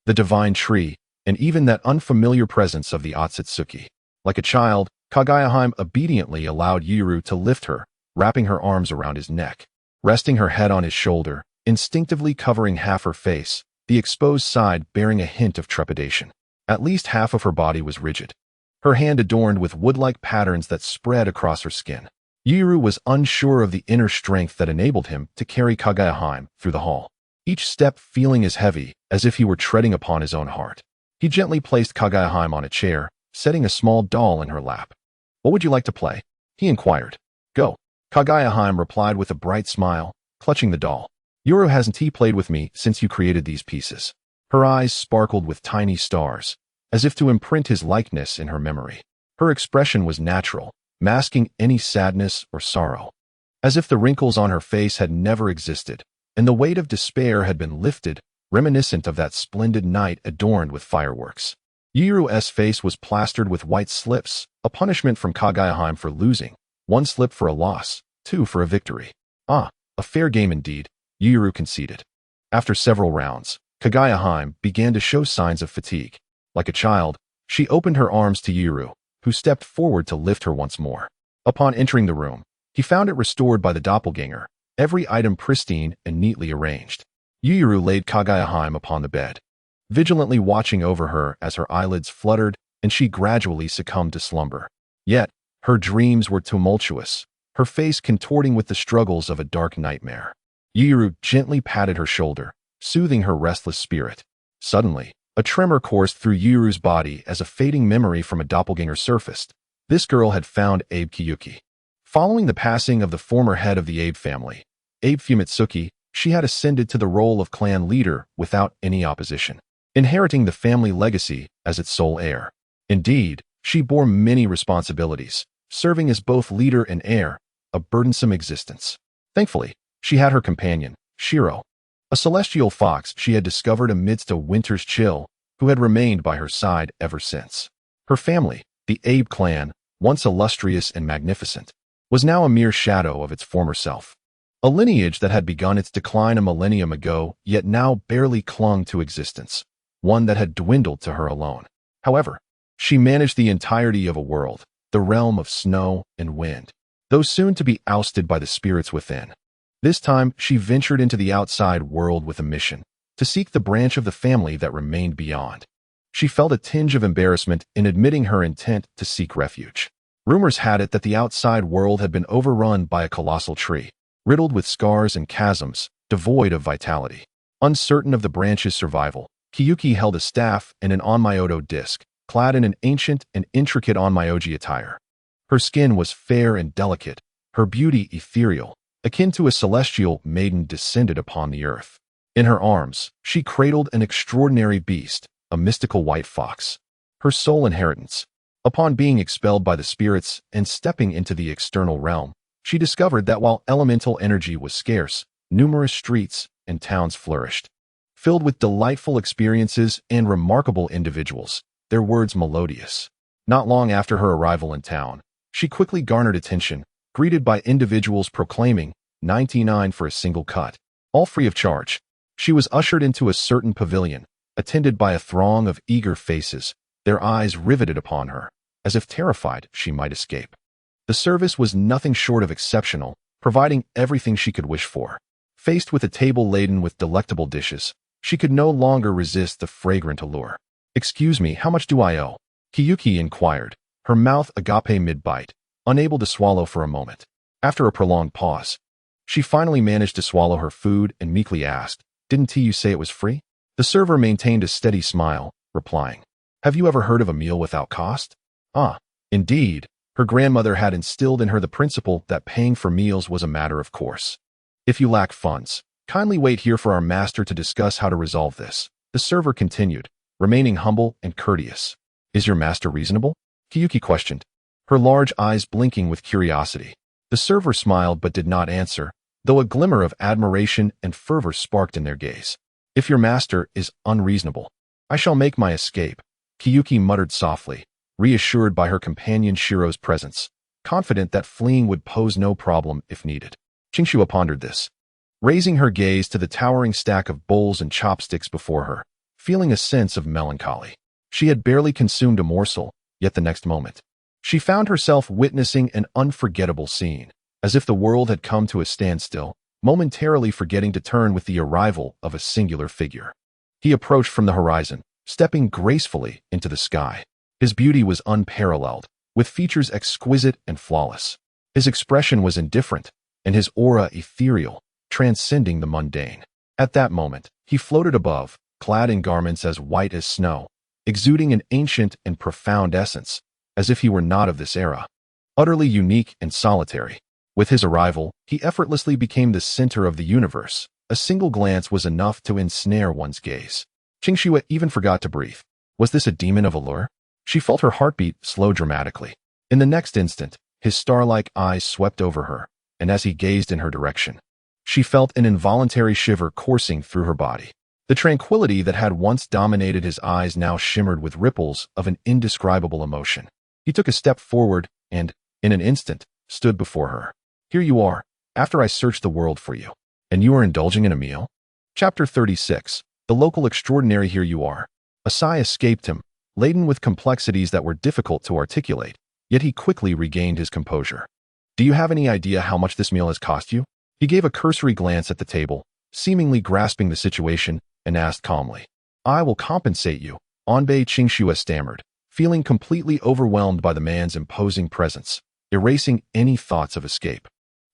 the divine tree, and even that unfamiliar presence of the Otsutsuki. Like a child, Kaguya obediently allowed Yuru to lift her, wrapping her arms around his neck. Resting her head on his shoulder, instinctively covering half her face, the exposed side bearing a hint of trepidation. At least half of her body was rigid, her hand adorned with wood-like patterns that spread across her skin. Yuru was unsure of the inner strength that enabled him to carry Kaguya through the hall, each step feeling as heavy as if he were treading upon his own heart. He gently placed Kaguya on a chair, setting a small doll in her lap. "What would you like to play?" he inquired. "Go." Kaguya replied with a bright smile, clutching the doll. "Yuru, hasn't he played with me since you created these pieces?" Her eyes sparkled with tiny stars, as if to imprint his likeness in her memory. Her expression was natural, masking any sadness or sorrow, as if the wrinkles on her face had never existed, and the weight of despair had been lifted, reminiscent of that splendid night adorned with fireworks. Yuru's face was plastered with white slips, a punishment from Kaguya for losing, 1 slip for a loss, 2 for a victory. "Ah, a fair game indeed," Yuru conceded. After several rounds, Kaguya began to show signs of fatigue. Like a child, she opened her arms to Yuru, who stepped forward to lift her once more. Upon entering the room, he found it restored by the doppelganger, every item pristine and neatly arranged. Yuru laid Kaguya upon the bed, vigilantly watching over her as her eyelids fluttered and she gradually succumbed to slumber. Yet, her dreams were tumultuous, her face contorting with the struggles of a dark nightmare. Yuru gently patted her shoulder, soothing her restless spirit. Suddenly, a tremor coursed through Yuru's body as a fading memory from a doppelganger surfaced. This girl had found Abe Kiyuki. Following the passing of the former head of the Abe family, Abe Fumitsuki, she had ascended to the role of clan leader without any opposition, inheriting the family legacy as its sole heir. Indeed, she bore many responsibilities, serving as both leader and heir, a burdensome existence. Thankfully, she had her companion, Shiro, a celestial fox she had discovered amidst a winter's chill, who had remained by her side ever since. Her family, the Abe clan, once illustrious and magnificent, was now a mere shadow of its former self. A lineage that had begun its decline a millennium ago, yet now barely clung to existence, one that had dwindled to her alone. However, she managed the entirety of a world, the realm of snow and wind, though soon to be ousted by the spirits within. This time, she ventured into the outside world with a mission, to seek the branch of the family that remained beyond. She felt a tinge of embarrassment in admitting her intent to seek refuge. Rumors had it that the outside world had been overrun by a colossal tree, riddled with scars and chasms, devoid of vitality. Uncertain of the branch's survival, Kyuki held a staff and an onmyoto disc, clad in an ancient and intricate onmyoji attire. Her skin was fair and delicate, her beauty ethereal, akin to a celestial maiden descended upon the earth. In her arms, she cradled an extraordinary beast, a mystical white fox. Her sole inheritance. Upon being expelled by the spirits and stepping into the external realm, she discovered that while elemental energy was scarce, numerous streets and towns flourished. Filled with delightful experiences and remarkable individuals, their words melodious. Not long after her arrival in town, she quickly garnered attention, greeted by individuals proclaiming 99 for a single cut, all free of charge. She was ushered into a certain pavilion, attended by a throng of eager faces, their eyes riveted upon her, as if terrified she might escape. The service was nothing short of exceptional, providing everything she could wish for. Faced with a table laden with delectable dishes, she could no longer resist the fragrant allure. "Excuse me, how much do I owe?" Kyuki inquired, her mouth agape mid-bite, unable to swallow for a moment. After a prolonged pause, she finally managed to swallow her food and meekly asked, "Didn't you say it was free?" The server maintained a steady smile, replying, "Have you ever heard of a meal without cost?" Ah, indeed, her grandmother had instilled in her the principle that paying for meals was a matter of course. "If you lack funds, kindly wait here for our master to discuss how to resolve this," the server continued, remaining humble and courteous. "Is your master reasonable?" Kyuki questioned, her large eyes blinking with curiosity. The server smiled but did not answer, though a glimmer of admiration and fervor sparked in their gaze. "If your master is unreasonable, I shall make my escape," Kyuki muttered softly, reassured by her companion Shiro's presence, confident that fleeing would pose no problem if needed. Qingxue pondered this, raising her gaze to the towering stack of bowls and chopsticks before her, feeling a sense of melancholy. She had barely consumed a morsel, yet the next moment, she found herself witnessing an unforgettable scene, as if the world had come to a standstill, momentarily forgetting to turn with the arrival of a singular figure. He approached from the horizon, stepping gracefully into the sky. His beauty was unparalleled, with features exquisite and flawless. His expression was indifferent, and his aura ethereal, transcending the mundane. At that moment, he floated above, clad in garments as white as snow, exuding an ancient and profound essence, as if he were not of this era. Utterly unique and solitary. With his arrival, he effortlessly became the center of the universe. A single glance was enough to ensnare one's gaze. Qingxue even forgot to breathe. Was this a demon of allure? She felt her heartbeat slow dramatically. In the next instant, his star-like eyes swept over her, and as he gazed in her direction, she felt an involuntary shiver coursing through her body. The tranquility that had once dominated his eyes now shimmered with ripples of an indescribable emotion. He took a step forward and, in an instant, stood before her. "Here you are, after I searched the world for you. And you are indulging in a meal?" Chapter 36. The local extraordinary. Here you are. A sigh escaped him, laden with complexities that were difficult to articulate, yet he quickly regained his composure. "Do you have any idea how much this meal has cost you?" He gave a cursory glance at the table, seemingly grasping the situation, and asked calmly. "I will compensate you," Onbei Qingxue stammered, feeling completely overwhelmed by the man's imposing presence, erasing any thoughts of escape.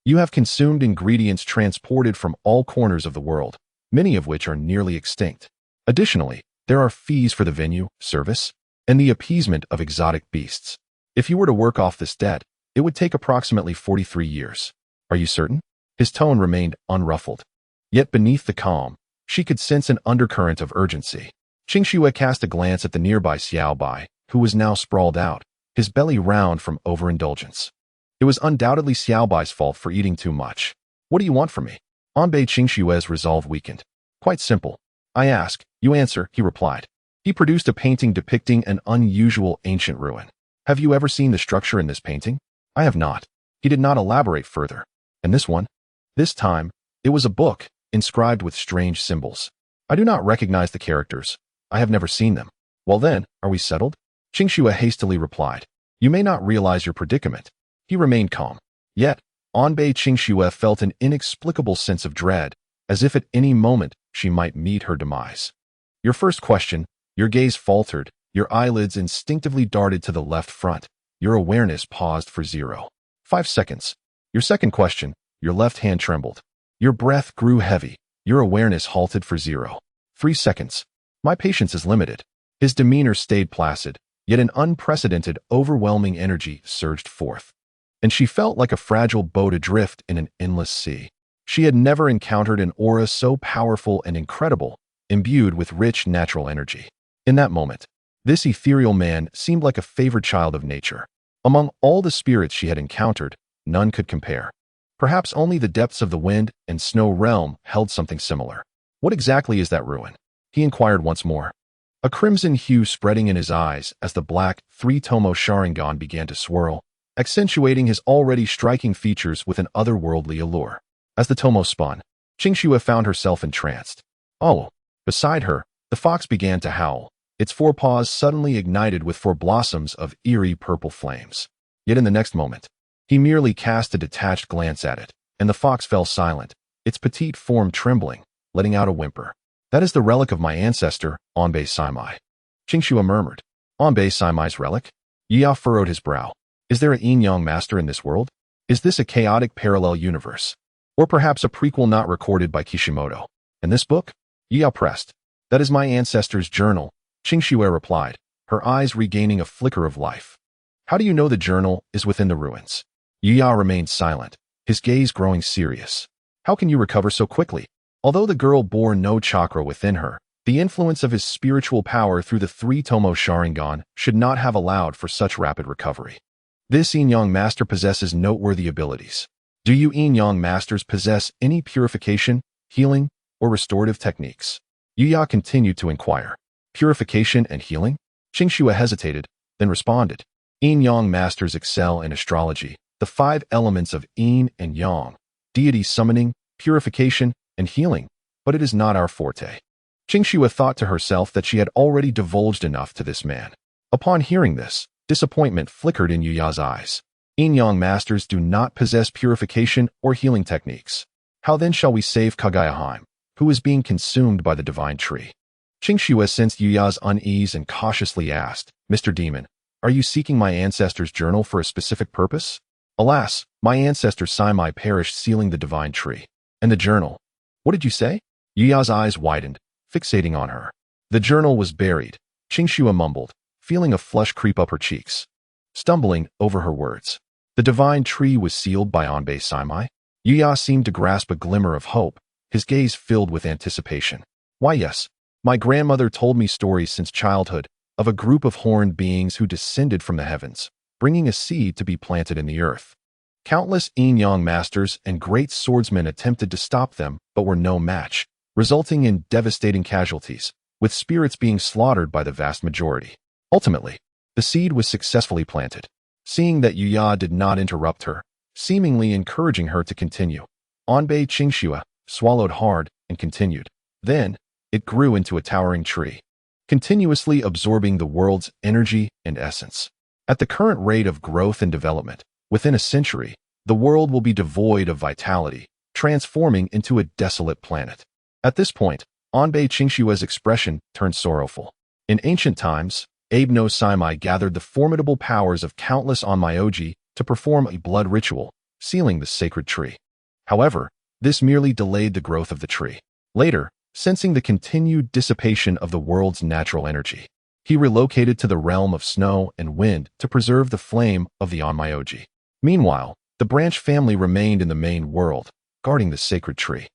"You have consumed ingredients transported from all corners of the world, many of which are nearly extinct. Additionally, there are fees for the venue, service, and the appeasement of exotic beasts. If you were to work off this debt, it would take approximately 43 years. Are you certain?" His tone remained unruffled. Yet beneath the calm, she could sense an undercurrent of urgency. Qingxue cast a glance at the nearby Xiaobai, who was now sprawled out, his belly round from overindulgence. It was undoubtedly Xiaobai's fault for eating too much. "What do you want from me?" Onbei Qingxue's resolve weakened. "Quite simple. I ask, you answer," he replied. He produced a painting depicting an unusual ancient ruin. Have you ever seen the structure in this painting? I have not. He did not elaborate further. And this one? This time, it was a book, inscribed with strange symbols. I do not recognize the characters. I have never seen them. Well then, are we settled? Qingxue hastily replied. You may not realize your predicament. He remained calm. Yet, Anbei Qingxue felt an inexplicable sense of dread, as if at any moment she might meet her demise. Your first question, your gaze faltered, your eyelids instinctively darted to the left front, your awareness paused for 0.5 seconds. Your second question, your left hand trembled. Your breath grew heavy, your awareness halted for 0.3 seconds. My patience is limited. His demeanor stayed placid, yet an unprecedented, overwhelming energy surged forth. And she felt like a fragile boat adrift in an endless sea. She had never encountered an aura so powerful and incredible, imbued with rich natural energy. In that moment, this ethereal man seemed like a favored child of nature. Among all the spirits she had encountered, none could compare. Perhaps only the depths of the wind and snow realm held something similar. What exactly is that ruin? He inquired once more. A crimson hue spreading in his eyes as the black three-tomo Sharingan began to swirl, accentuating his already striking features with an otherworldly allure. As the tomo spun, Qingxue found herself entranced. Oh! Beside her, the fox began to howl, its forepaws suddenly ignited with four blossoms of eerie purple flames. Yet in the next moment, he merely cast a detached glance at it, and the fox fell silent, its petite form trembling, letting out a whimper. That is the relic of my ancestor, Anbei Saimai. Qingxue murmured. Anbei Saimai's relic? Yia furrowed his brow. Is there a yin-yang master in this world? Is this a chaotic parallel universe? Or perhaps a prequel not recorded by Kishimoto? And this book? Yia pressed. That is my ancestor's journal, Qingxue replied, her eyes regaining a flicker of life. How do you know the journal is within the ruins? Yia remained silent, his gaze growing serious. How can you recover so quickly? Although the girl bore no chakra within her, the influence of his spiritual power through the three-tomo Sharingan should not have allowed for such rapid recovery. This yin-yang master possesses noteworthy abilities. Do you yin-yang masters possess any purification, healing, or restorative techniques? Yuya continued to inquire. Purification and healing? Qingxue hesitated, then responded. Yin-yang masters excel in astrology, the 5 elements of yin and yang, deity summoning, purification, and healing, but it is not our forte. Qingxue thought to herself that she had already divulged enough to this man. Upon hearing this, disappointment flickered in Yuya's eyes. Yin-yang masters do not possess purification or healing techniques. How then shall we save Kaguya, who is being consumed by the divine tree? Qingxue sensed Yuya's unease and cautiously asked, Mr. Demon, are you seeking my ancestor's journal for a specific purpose? Alas, my ancestor Saimai perished sealing the divine tree. And the journal? What did you say? Yuya's eyes widened, fixating on her. The journal was buried, Qingxue mumbled, feeling a flush creep up her cheeks. Stumbling over her words. The divine tree was sealed by Anbei Saimai? Yuya seemed to grasp a glimmer of hope, his gaze filled with anticipation. Why yes, my grandmother told me stories since childhood of a group of horned beings who descended from the heavens, bringing a seed to be planted in the earth. Countless yin-yang masters and great swordsmen attempted to stop them but were no match, resulting in devastating casualties, with spirits being slaughtered by the vast majority. Ultimately, the seed was successfully planted. Seeing that Yuya did not interrupt her, seemingly encouraging her to continue, Anbei Qingxue swallowed hard and continued. Then, it grew into a towering tree, continuously absorbing the world's energy and essence. At the current rate of growth and development, within a century, the world will be devoid of vitality, transforming into a desolate planet. At this point, Anbei Qingxue's expression turned sorrowful. In ancient times, Abe no Saimai gathered the formidable powers of countless onmyoji to perform a blood ritual, sealing the sacred tree. However, this merely delayed the growth of the tree. Later, sensing the continued dissipation of the world's natural energy, he relocated to the realm of snow and wind to preserve the flame of the onmyoji. Meanwhile, the branch family remained in the main world, guarding the sacred tree.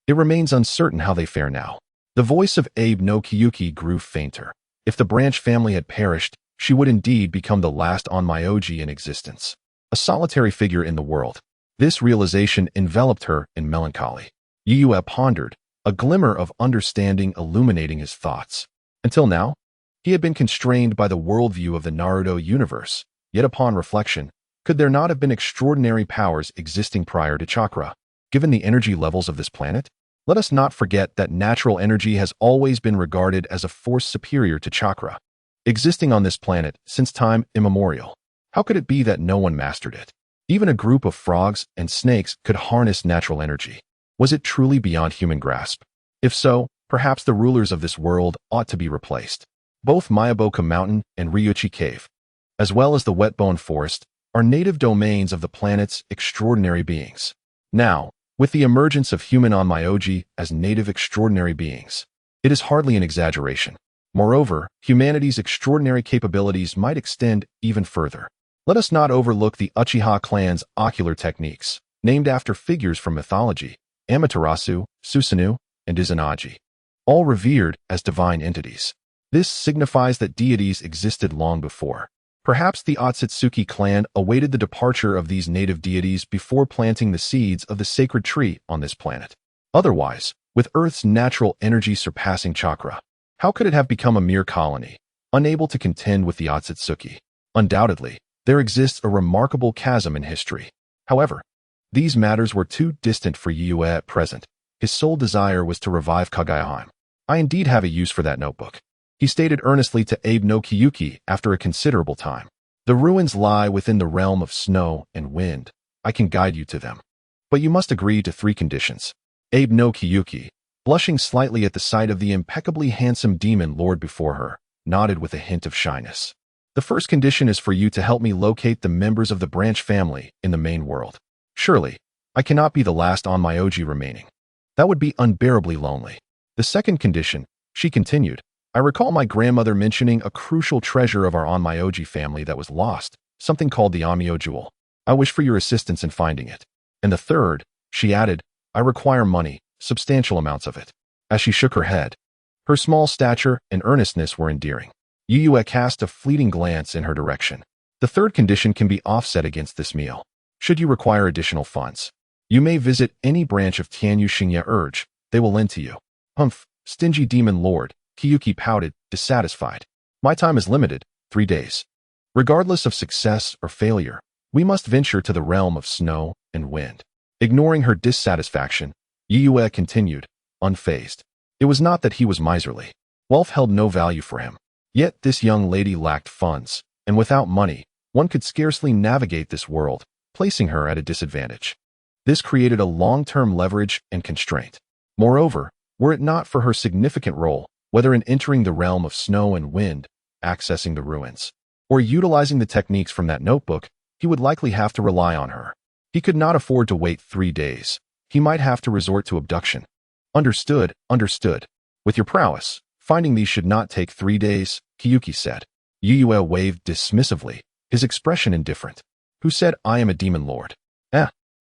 It remains uncertain how they fare now. The voice of Abe no Kiyuki grew fainter. If the branch family had perished, she would indeed become the last onmyoji in existence, a solitary figure in the world. This realization enveloped her in melancholy. Yuya pondered, a glimmer of understanding illuminating his thoughts. Until now, he had been constrained by the worldview of the Naruto universe, Yet upon reflection, could there not have been extraordinary powers existing prior to chakra, given the energy levels of this planet? Let us not forget that natural energy has always been regarded as a force superior to chakra, existing on this planet since time immemorial. How could it be that no one mastered it? Even a group of frogs and snakes could harness natural energy. Was it truly beyond human grasp? If so, perhaps the rulers of this world ought to be replaced. Both Mayaboka Mountain and Ryuchi Cave, as well as the Wetbone Forest, are native domains of the planet's extraordinary beings. Now, with the emergence of human Onmyoji as native extraordinary beings, it is hardly an exaggeration. Moreover, humanity's extraordinary capabilities might extend even further. Let us not overlook the Uchiha clan's ocular techniques, named after figures from mythology, Amaterasu, Susanoo, and Izanagi, all revered as divine entities. This signifies that deities existed long before. Perhaps the Otsutsuki clan awaited the departure of these native deities before planting the seeds of the sacred tree on this planet. Otherwise, with Earth's natural energy surpassing chakra, how could it have become a mere colony, unable to contend with the Otsutsuki? Undoubtedly, there exists a remarkable chasm in history. However, these matters were too distant for Yue at present. His sole desire was to revive Kaguya. I indeed have a use for that notebook, he stated earnestly to Abe no Kiyuki after a considerable time. The ruins lie within the realm of snow and wind. I can guide you to them. But you must agree to 3 conditions. Abe no Kiyuki, blushing slightly at the sight of the impeccably handsome demon lord before her, nodded with a hint of shyness. The first condition is for you to help me locate the members of the branch family in the main world. Surely, I cannot be the last Onmyoji remaining. That would be unbearably lonely. The second condition, she continued, I recall my grandmother mentioning a crucial treasure of our Onmyoji family that was lost, something called the Onmyo Jewel. I wish for your assistance in finding it. And the third, she added, I require money, substantial amounts of it. As she shook her head, her small stature and earnestness were endearing. Yue cast a fleeting glance in her direction. The third condition can be offset against this meal. Should you require additional funds, you may visit any branch of Tianyu Xingye Urge. They will lend to you. Humph, stingy demon lord, Kiyuki pouted, dissatisfied. My time is limited, 3 days. Regardless of success or failure, we must venture to the realm of snow and wind. Ignoring her dissatisfaction, Yue continued, unfazed. It was not that he was miserly. Wealth held no value for him. Yet this young lady lacked funds, and without money, one could scarcely navigate this world, placing her at a disadvantage. This created a long-term leverage and constraint. Moreover, were it not for her significant role, whether in entering the realm of snow and wind, accessing the ruins, or utilizing the techniques from that notebook, he would likely have to rely on her. He could not afford to wait 3 days. He might have to resort to abduction. Understood, understood. With your prowess, finding these should not take 3 days, Kiyuki said. Yue waved dismissively, his expression indifferent. Who said I am a demon lord?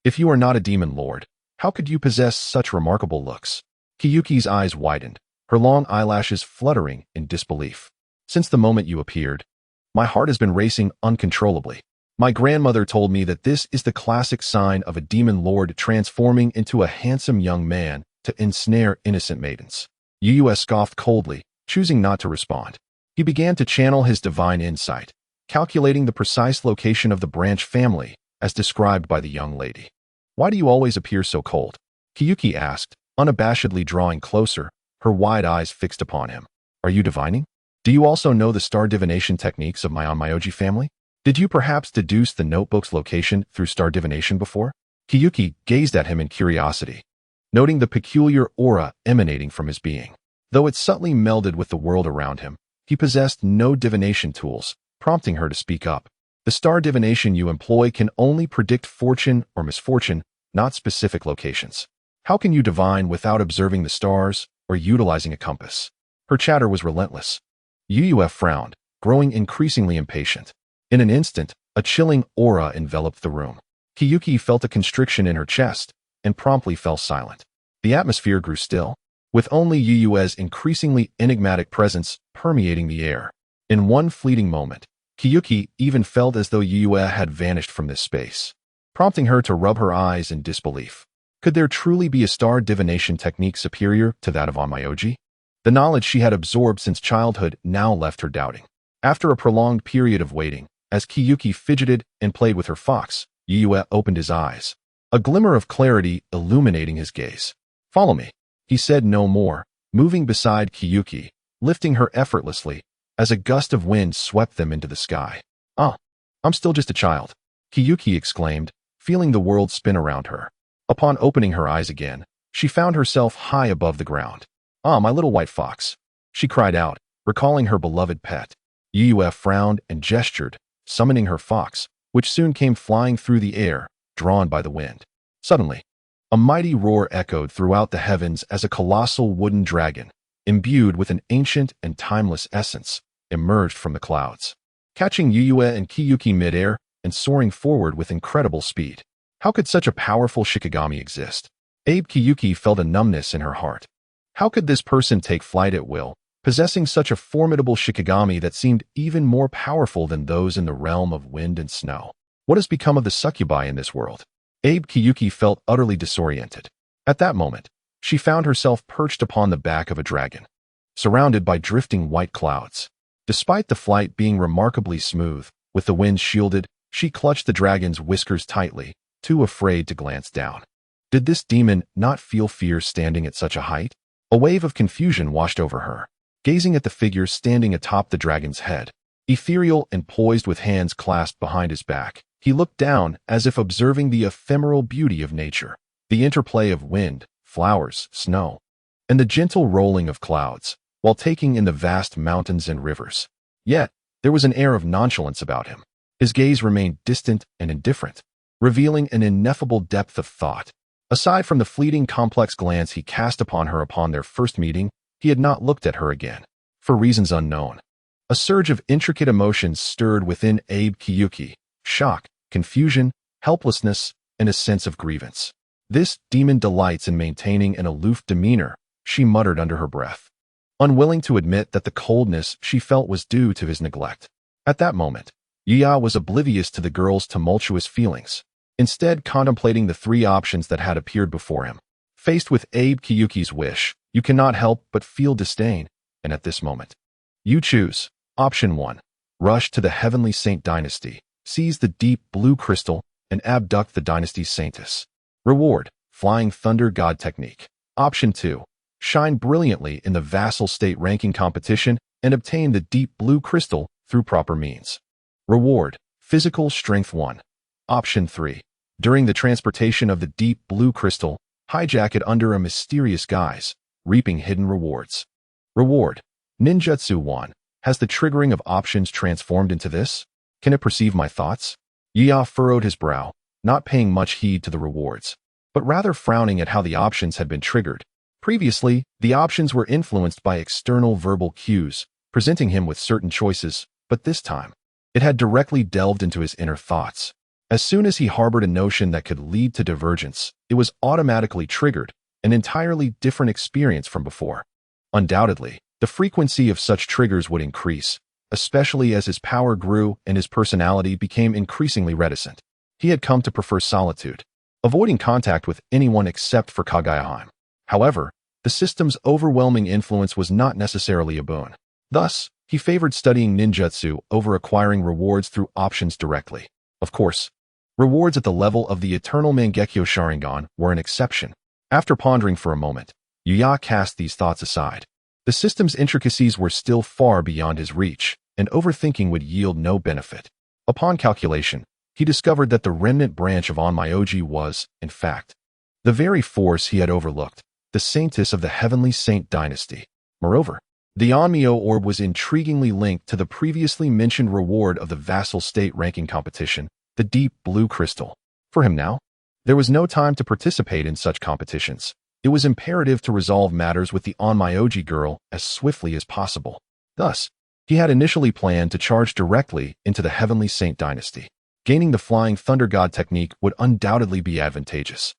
If you are not a demon lord, how could you possess such remarkable looks? Kiyuki's eyes widened, her long eyelashes fluttering in disbelief. Since the moment you appeared, my heart has been racing uncontrollably. My grandmother told me that this is the classic sign of a demon lord transforming into a handsome young man to ensnare innocent maidens. Yue scoffed coldly, choosing not to respond. He began to channel his divine insight, calculating the precise location of the branch family, as described by the young lady. Why do you always appear so cold? Kiyuki asked, unabashedly drawing closer, her wide eyes fixed upon him. Are you divining? Do you also know the star divination techniques of my Onmyoji family? Did you perhaps deduce the notebook's location through star divination before? Kiyuki gazed at him in curiosity, noting the peculiar aura emanating from his being. Though it subtly melded with the world around him, he possessed no divination tools, prompting her to speak up. The star divination you employ can only predict fortune or misfortune, not specific locations. How can you divine without observing the stars or utilizing a compass? Her chatter was relentless. Yue frowned, growing increasingly impatient. In an instant, a chilling aura enveloped the room. Kiyuki felt a constriction in her chest and promptly fell silent. The atmosphere grew still, with only Yue's increasingly enigmatic presence permeating the air. In one fleeting moment, Kiyuki even felt as though Yue had vanished from this space, prompting her to rub her eyes in disbelief. Could there truly be a star divination technique superior to that of Onmyoji? The knowledge she had absorbed since childhood now left her doubting. After a prolonged period of waiting, As Kiyuki fidgeted and played with her fox, Yue opened his eyes, a glimmer of clarity illuminating his gaze. "Follow me." He said no more, moving beside Kiyuki, lifting her effortlessly, as a gust of wind swept them into the sky. "Ah, I'm still just a child," Kiyuki exclaimed, feeling the world spin around her. Upon opening her eyes again, she found herself high above the ground. "Ah, my little white fox," she cried out, recalling her beloved pet. Yue frowned and gestured, summoning her fox, which soon came flying through the air, drawn by the wind. Suddenly, a mighty roar echoed throughout the heavens as a colossal wooden dragon, imbued with an ancient and timeless essence, emerged from the clouds, catching Yue and Kiyuki midair and soaring forward with incredible speed. How could such a powerful Shikigami exist? Kiyuki felt a numbness in her heart. How could this person take flight at will, possessing such a formidable Shikigami that seemed even more powerful than those in the realm of wind and snow? What has become of the succubi in this world? Kiyuki felt utterly disoriented. At that moment, she found herself perched upon the back of a dragon, surrounded by drifting white clouds. Despite the flight being remarkably smooth, with the wind shielded, she clutched the dragon's whiskers tightly, too afraid to glance down. Did this demon not feel fear standing at such a height? A wave of confusion washed over her, gazing at the figure standing atop the dragon's head. Ethereal and poised with hands clasped behind his back, he looked down as if observing the ephemeral beauty of nature, the interplay of wind, flowers, snow, and the gentle rolling of clouds, while taking in the vast mountains and rivers. Yet, there was an air of nonchalance about him. His gaze remained distant and indifferent, revealing an ineffable depth of thought. Aside from the fleeting complex glance he cast upon her upon their first meeting, he had not looked at her again, for reasons unknown. A surge of intricate emotions stirred within Kiyuki: shock, confusion, helplessness, and a sense of grievance. "This demon delights in maintaining an aloof demeanor," she muttered under her breath, unwilling to admit that the coldness she felt was due to his neglect. At that moment, Yuya was oblivious to the girl's tumultuous feelings, instead contemplating the three options that had appeared before him. Faced with Kiyuki's wish, you cannot help but feel disdain, and at this moment, you choose. Option 1. Rush to the Heavenly Saint Dynasty, seize the deep blue crystal, and abduct the dynasty's saintess. Reward: Flying Thunder God Technique. Option 2. Shine brilliantly in the vassal state ranking competition and obtain the deep blue crystal through proper means. Reward: Physical Strength 1. Option 3. During the transportation of the deep blue crystal, hijack it under a mysterious guise, reaping hidden rewards. Reward: Ninjutsu 1. Has the triggering of options transformed into this? Can it perceive my thoughts? Yuya furrowed his brow, not paying much heed to the rewards, but rather frowning at how the options had been triggered. Previously, the options were influenced by external verbal cues, presenting him with certain choices, but this time, it had directly delved into his inner thoughts. As soon as he harbored a notion that could lead to divergence, it was automatically triggered, an entirely different experience from before. Undoubtedly, the frequency of such triggers would increase, especially as his power grew and his personality became increasingly reticent. He had come to prefer solitude, avoiding contact with anyone except for Kaguya. However, the system's overwhelming influence was not necessarily a boon. Thus, he favored studying ninjutsu over acquiring rewards through options directly. Of course, rewards at the level of the Eternal Mangekyo Sharingan were an exception. After pondering for a moment, Yuya cast these thoughts aside. The system's intricacies were still far beyond his reach, and overthinking would yield no benefit. Upon calculation, he discovered that the remnant branch of Onmyoji was, in fact, the very force he had overlooked, the saintess of the Heavenly Saint Dynasty. Moreover, the Onmyo orb was intriguingly linked to the previously mentioned reward of the vassal state ranking competition, the deep blue crystal. For him now, there was no time to participate in such competitions. It was imperative to resolve matters with the Onmyoji girl as swiftly as possible. Thus, he had initially planned to charge directly into the Heavenly Saint Dynasty. Gaining the Flying Thunder God technique would undoubtedly be advantageous,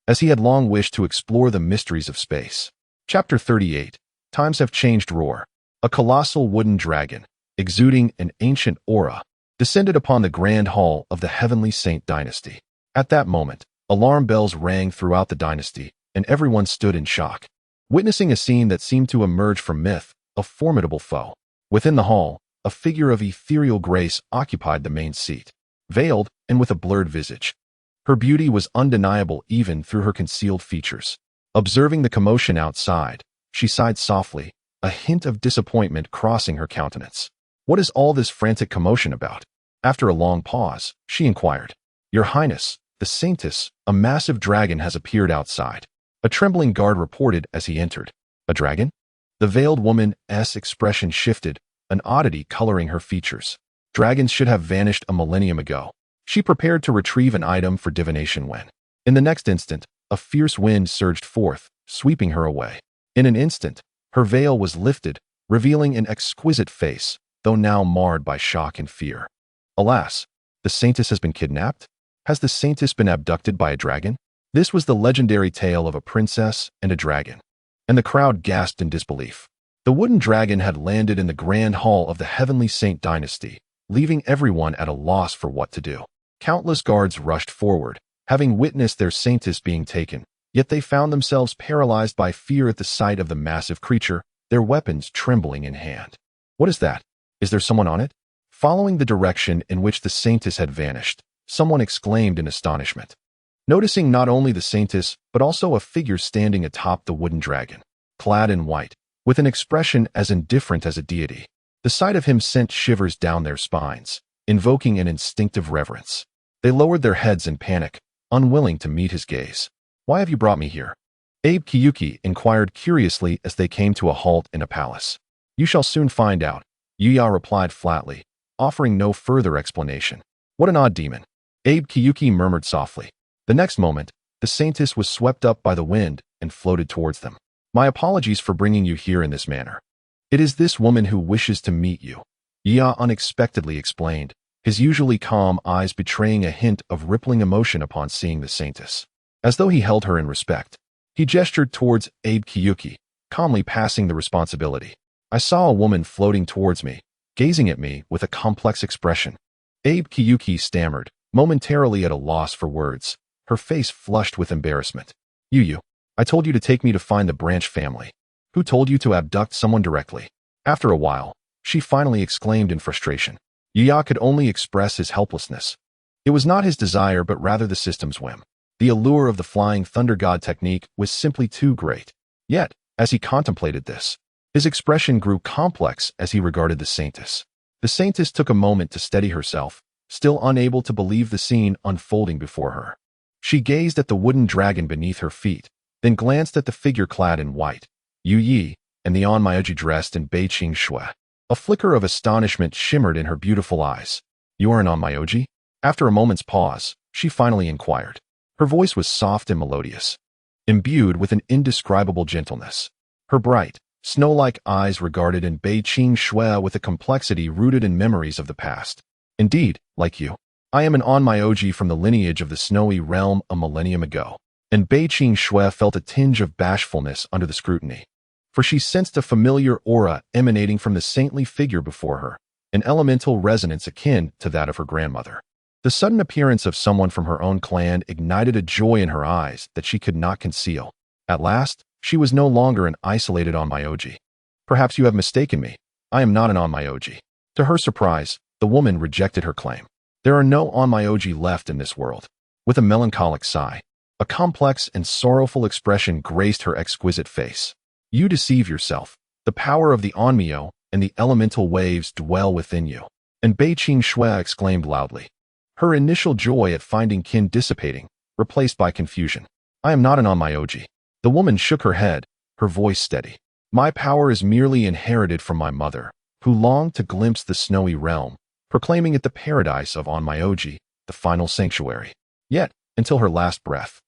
as he had long wished to explore the mysteries of space. Chapter 38. Times Have Changed. Roar. A colossal wooden dragon, exuding an ancient aura, descended upon the grand hall of the Heavenly Saint Dynasty. At that moment, alarm bells rang throughout the dynasty, and everyone stood in shock, witnessing a scene that seemed to emerge from myth, a formidable foe. Within the hall, a figure of ethereal grace occupied the main seat, veiled and with a blurred visage. Her beauty was undeniable even through her concealed features. Observing the commotion outside, she sighed softly, a hint of disappointment crossing her countenance. What is all this frantic commotion about? After a long pause, she inquired. Your Highness, the Saintess, a massive dragon has appeared outside. A trembling guard reported as he entered. A dragon? The veiled woman's expression shifted, an oddity coloring her features. Dragons should have vanished a millennium ago. She prepared to retrieve an item for divination when, in the next instant, a fierce wind surged forth, sweeping her away. In an instant, her veil was lifted, revealing an exquisite face, though now marred by shock and fear. Alas, the Saintess has been kidnapped? Has the Saintess been abducted by a dragon? This was the legendary tale of a princess and a dragon, and the crowd gasped in disbelief. The wooden dragon had landed in the grand hall of the Heavenly Saint dynasty, leaving everyone at a loss for what to do. Countless guards rushed forward, having witnessed their Saintess being taken, yet they found themselves paralyzed by fear at the sight of the massive creature, their weapons trembling in hand. What is that? Is there someone on it? Following the direction in which the Saintess had vanished, someone exclaimed in astonishment, noticing not only the Saintess but also a figure standing atop the wooden dragon, clad in white, with an expression as indifferent as a deity. The sight of him sent shivers down their spines, invoking an instinctive reverence. They lowered their heads in panic, unwilling to meet his gaze. Why have you brought me here? Abe Kiyuki inquired curiously as they came to a halt in a palace. You shall soon find out, Yuya replied flatly, offering no further explanation. What an odd demon, Abe Kiyuki murmured softly. The next moment, the Saintess was swept up by the wind and floated towards them. My apologies for bringing you here in this manner. It is this woman who wishes to meet you, Yuya unexpectedly explained, his usually calm eyes betraying a hint of rippling emotion upon seeing the Saintess. As though he held her in respect, he gestured towards Abe Kiyuki, calmly passing the responsibility. I saw a woman floating towards me, gazing at me with a complex expression. Abe Kiyuki stammered, momentarily at a loss for words, her face flushed with embarrassment. You, I told you to take me to find the Branch family. Who told you to abduct someone directly? After a while, she finally exclaimed in frustration. Yuya could only express his helplessness. It was not his desire but rather the system's whim. The allure of the flying thunder god technique was simply too great. Yet, as he contemplated this, his expression grew complex as he regarded the Saintess. The Saintess took a moment to steady herself, still unable to believe the scene unfolding before her. She gazed at the wooden dragon beneath her feet, then glanced at the figure clad in white, Yu Yi, and the onmyoji dressed in Beiqing Shui. A flicker of astonishment shimmered in her beautiful eyes. You are an onmyoji? After a moment's pause, she finally inquired. Her voice was soft and melodious, imbued with an indescribable gentleness. Her bright, snow-like eyes regarded in Beiqing Shui with a complexity rooted in memories of the past. Indeed, like you, I am an onmyoji from the lineage of the snowy realm a millennium ago. And Beiqing Shui felt a tinge of bashfulness under the scrutiny, for she sensed a familiar aura emanating from the saintly figure before her, an elemental resonance akin to that of her grandmother. The sudden appearance of someone from her own clan ignited a joy in her eyes that she could not conceal. At last, she was no longer an isolated onmyoji. Perhaps you have mistaken me. I am not an onmyoji. To her surprise, the woman rejected her claim. There are no onmyoji left in this world. With a melancholic sigh, a complex and sorrowful expression graced her exquisite face. You deceive yourself. The power of the onmyo and the elemental waves dwell within you. And Beiqing Shui exclaimed loudly, her initial joy at finding kin dissipating, replaced by confusion. I am not an onmyoji. The woman shook her head, her voice steady. My power is merely inherited from my mother, who longed to glimpse the snowy realm, proclaiming it the paradise of onmyoji, the final sanctuary. Yet, until her last breath,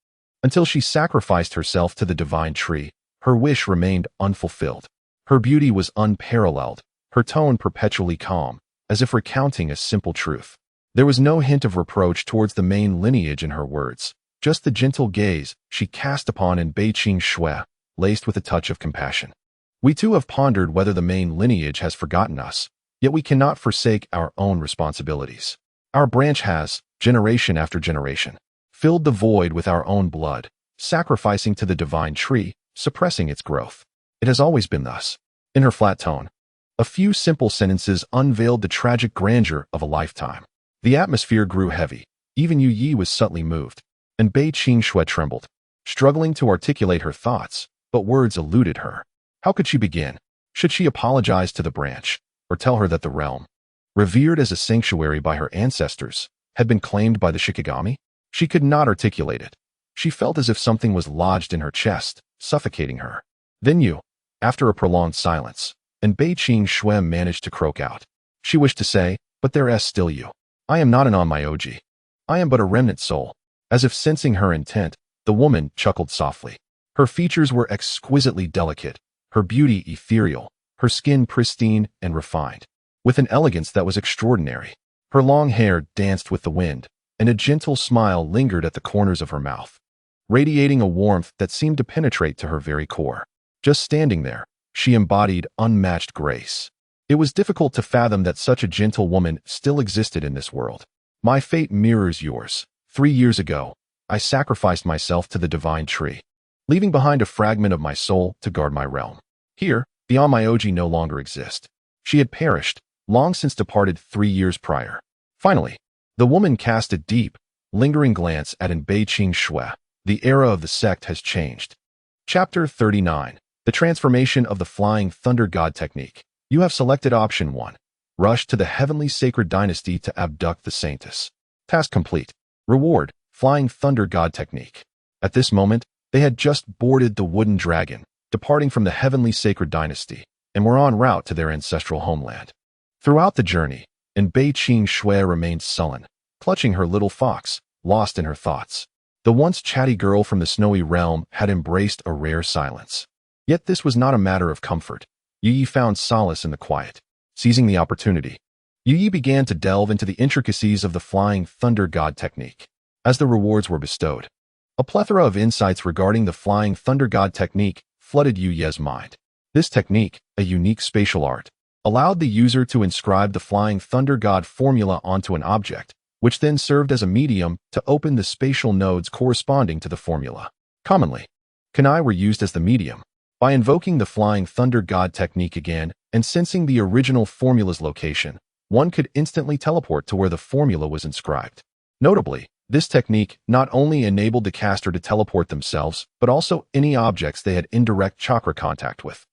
until she sacrificed herself to the divine tree, her wish remained unfulfilled. Her beauty was unparalleled, her tone perpetually calm, as if recounting a simple truth. There was no hint of reproach towards the main lineage in her words, just the gentle gaze she cast upon in Beiqing Shui, laced with a touch of compassion. We too have pondered whether the main lineage has forgotten us, yet we cannot forsake our own responsibilities. Our branch has, generation after generation, filled the void with our own blood, sacrificing to the divine tree, suppressing its growth. It has always been thus. In her flat tone, A few simple sentences unveiled the tragic grandeur of a lifetime. The atmosphere grew heavy. Even Yu Yi was subtly moved, and Bei Qingxue trembled, struggling to articulate her thoughts, but words eluded her. How could she begin? Should she apologize to the branch, or tell her that the realm, revered as a sanctuary by her ancestors, had been claimed by the Shikigami? She could not articulate it. She felt as if something was lodged in her chest, suffocating her. Then you, after a prolonged silence, and Bei Qingxue managed to croak out. She wished to say, but there is still you. I am not an Onmyoji. I am but a remnant soul. As if sensing her intent, the woman chuckled softly. Her features were exquisitely delicate, her beauty ethereal, her skin pristine and refined, with an elegance that was extraordinary. Her long hair danced with the wind, and a gentle smile lingered at the corners of her mouth, radiating a warmth that seemed to penetrate to her very core. Just standing there, she embodied unmatched grace. It was difficult to fathom that such a gentle woman still existed in this world. My fate mirrors yours. 3 years ago, I sacrificed myself to the divine tree, leaving behind a fragment of my soul to guard my realm. Here, the Onmyoji no longer exist. She had perished, long since departed 3 years prior. Finally, the woman cast a deep, lingering glance at Bei Qingxue. The era of the sect has changed. Chapter 39. The Transformation of the Flying Thunder God Technique. You have selected option 1. Rush to the Heavenly Sacred Dynasty to abduct the Saintess. Task complete. Reward, Flying Thunder God Technique. At this moment, they had just boarded the wooden dragon, departing from the Heavenly Sacred Dynasty, and were en route to their ancestral homeland. Throughout the journey, Bei Qingxue remained sullen, clutching her little fox, lost in her thoughts. The once chatty girl from the snowy realm had embraced a rare silence. Yet this was not a matter of comfort. Yu Yi found solace in the quiet. Seizing the opportunity, Yu Yi began to delve into the intricacies of the Flying Thunder God Technique. As the rewards were bestowed, a plethora of insights regarding the Flying Thunder God Technique flooded Yu Ye's mind. This technique, a unique spatial art, allowed the user to inscribe the Flying Thunder God formula onto an object, which then served as a medium to open the spatial nodes corresponding to the formula. Commonly, kunai were used as the medium. By invoking the Flying Thunder God Technique again and sensing the original formula's location, one could instantly teleport to where the formula was inscribed. Notably, this technique not only enabled the caster to teleport themselves, but also any objects they had indirect chakra contact with.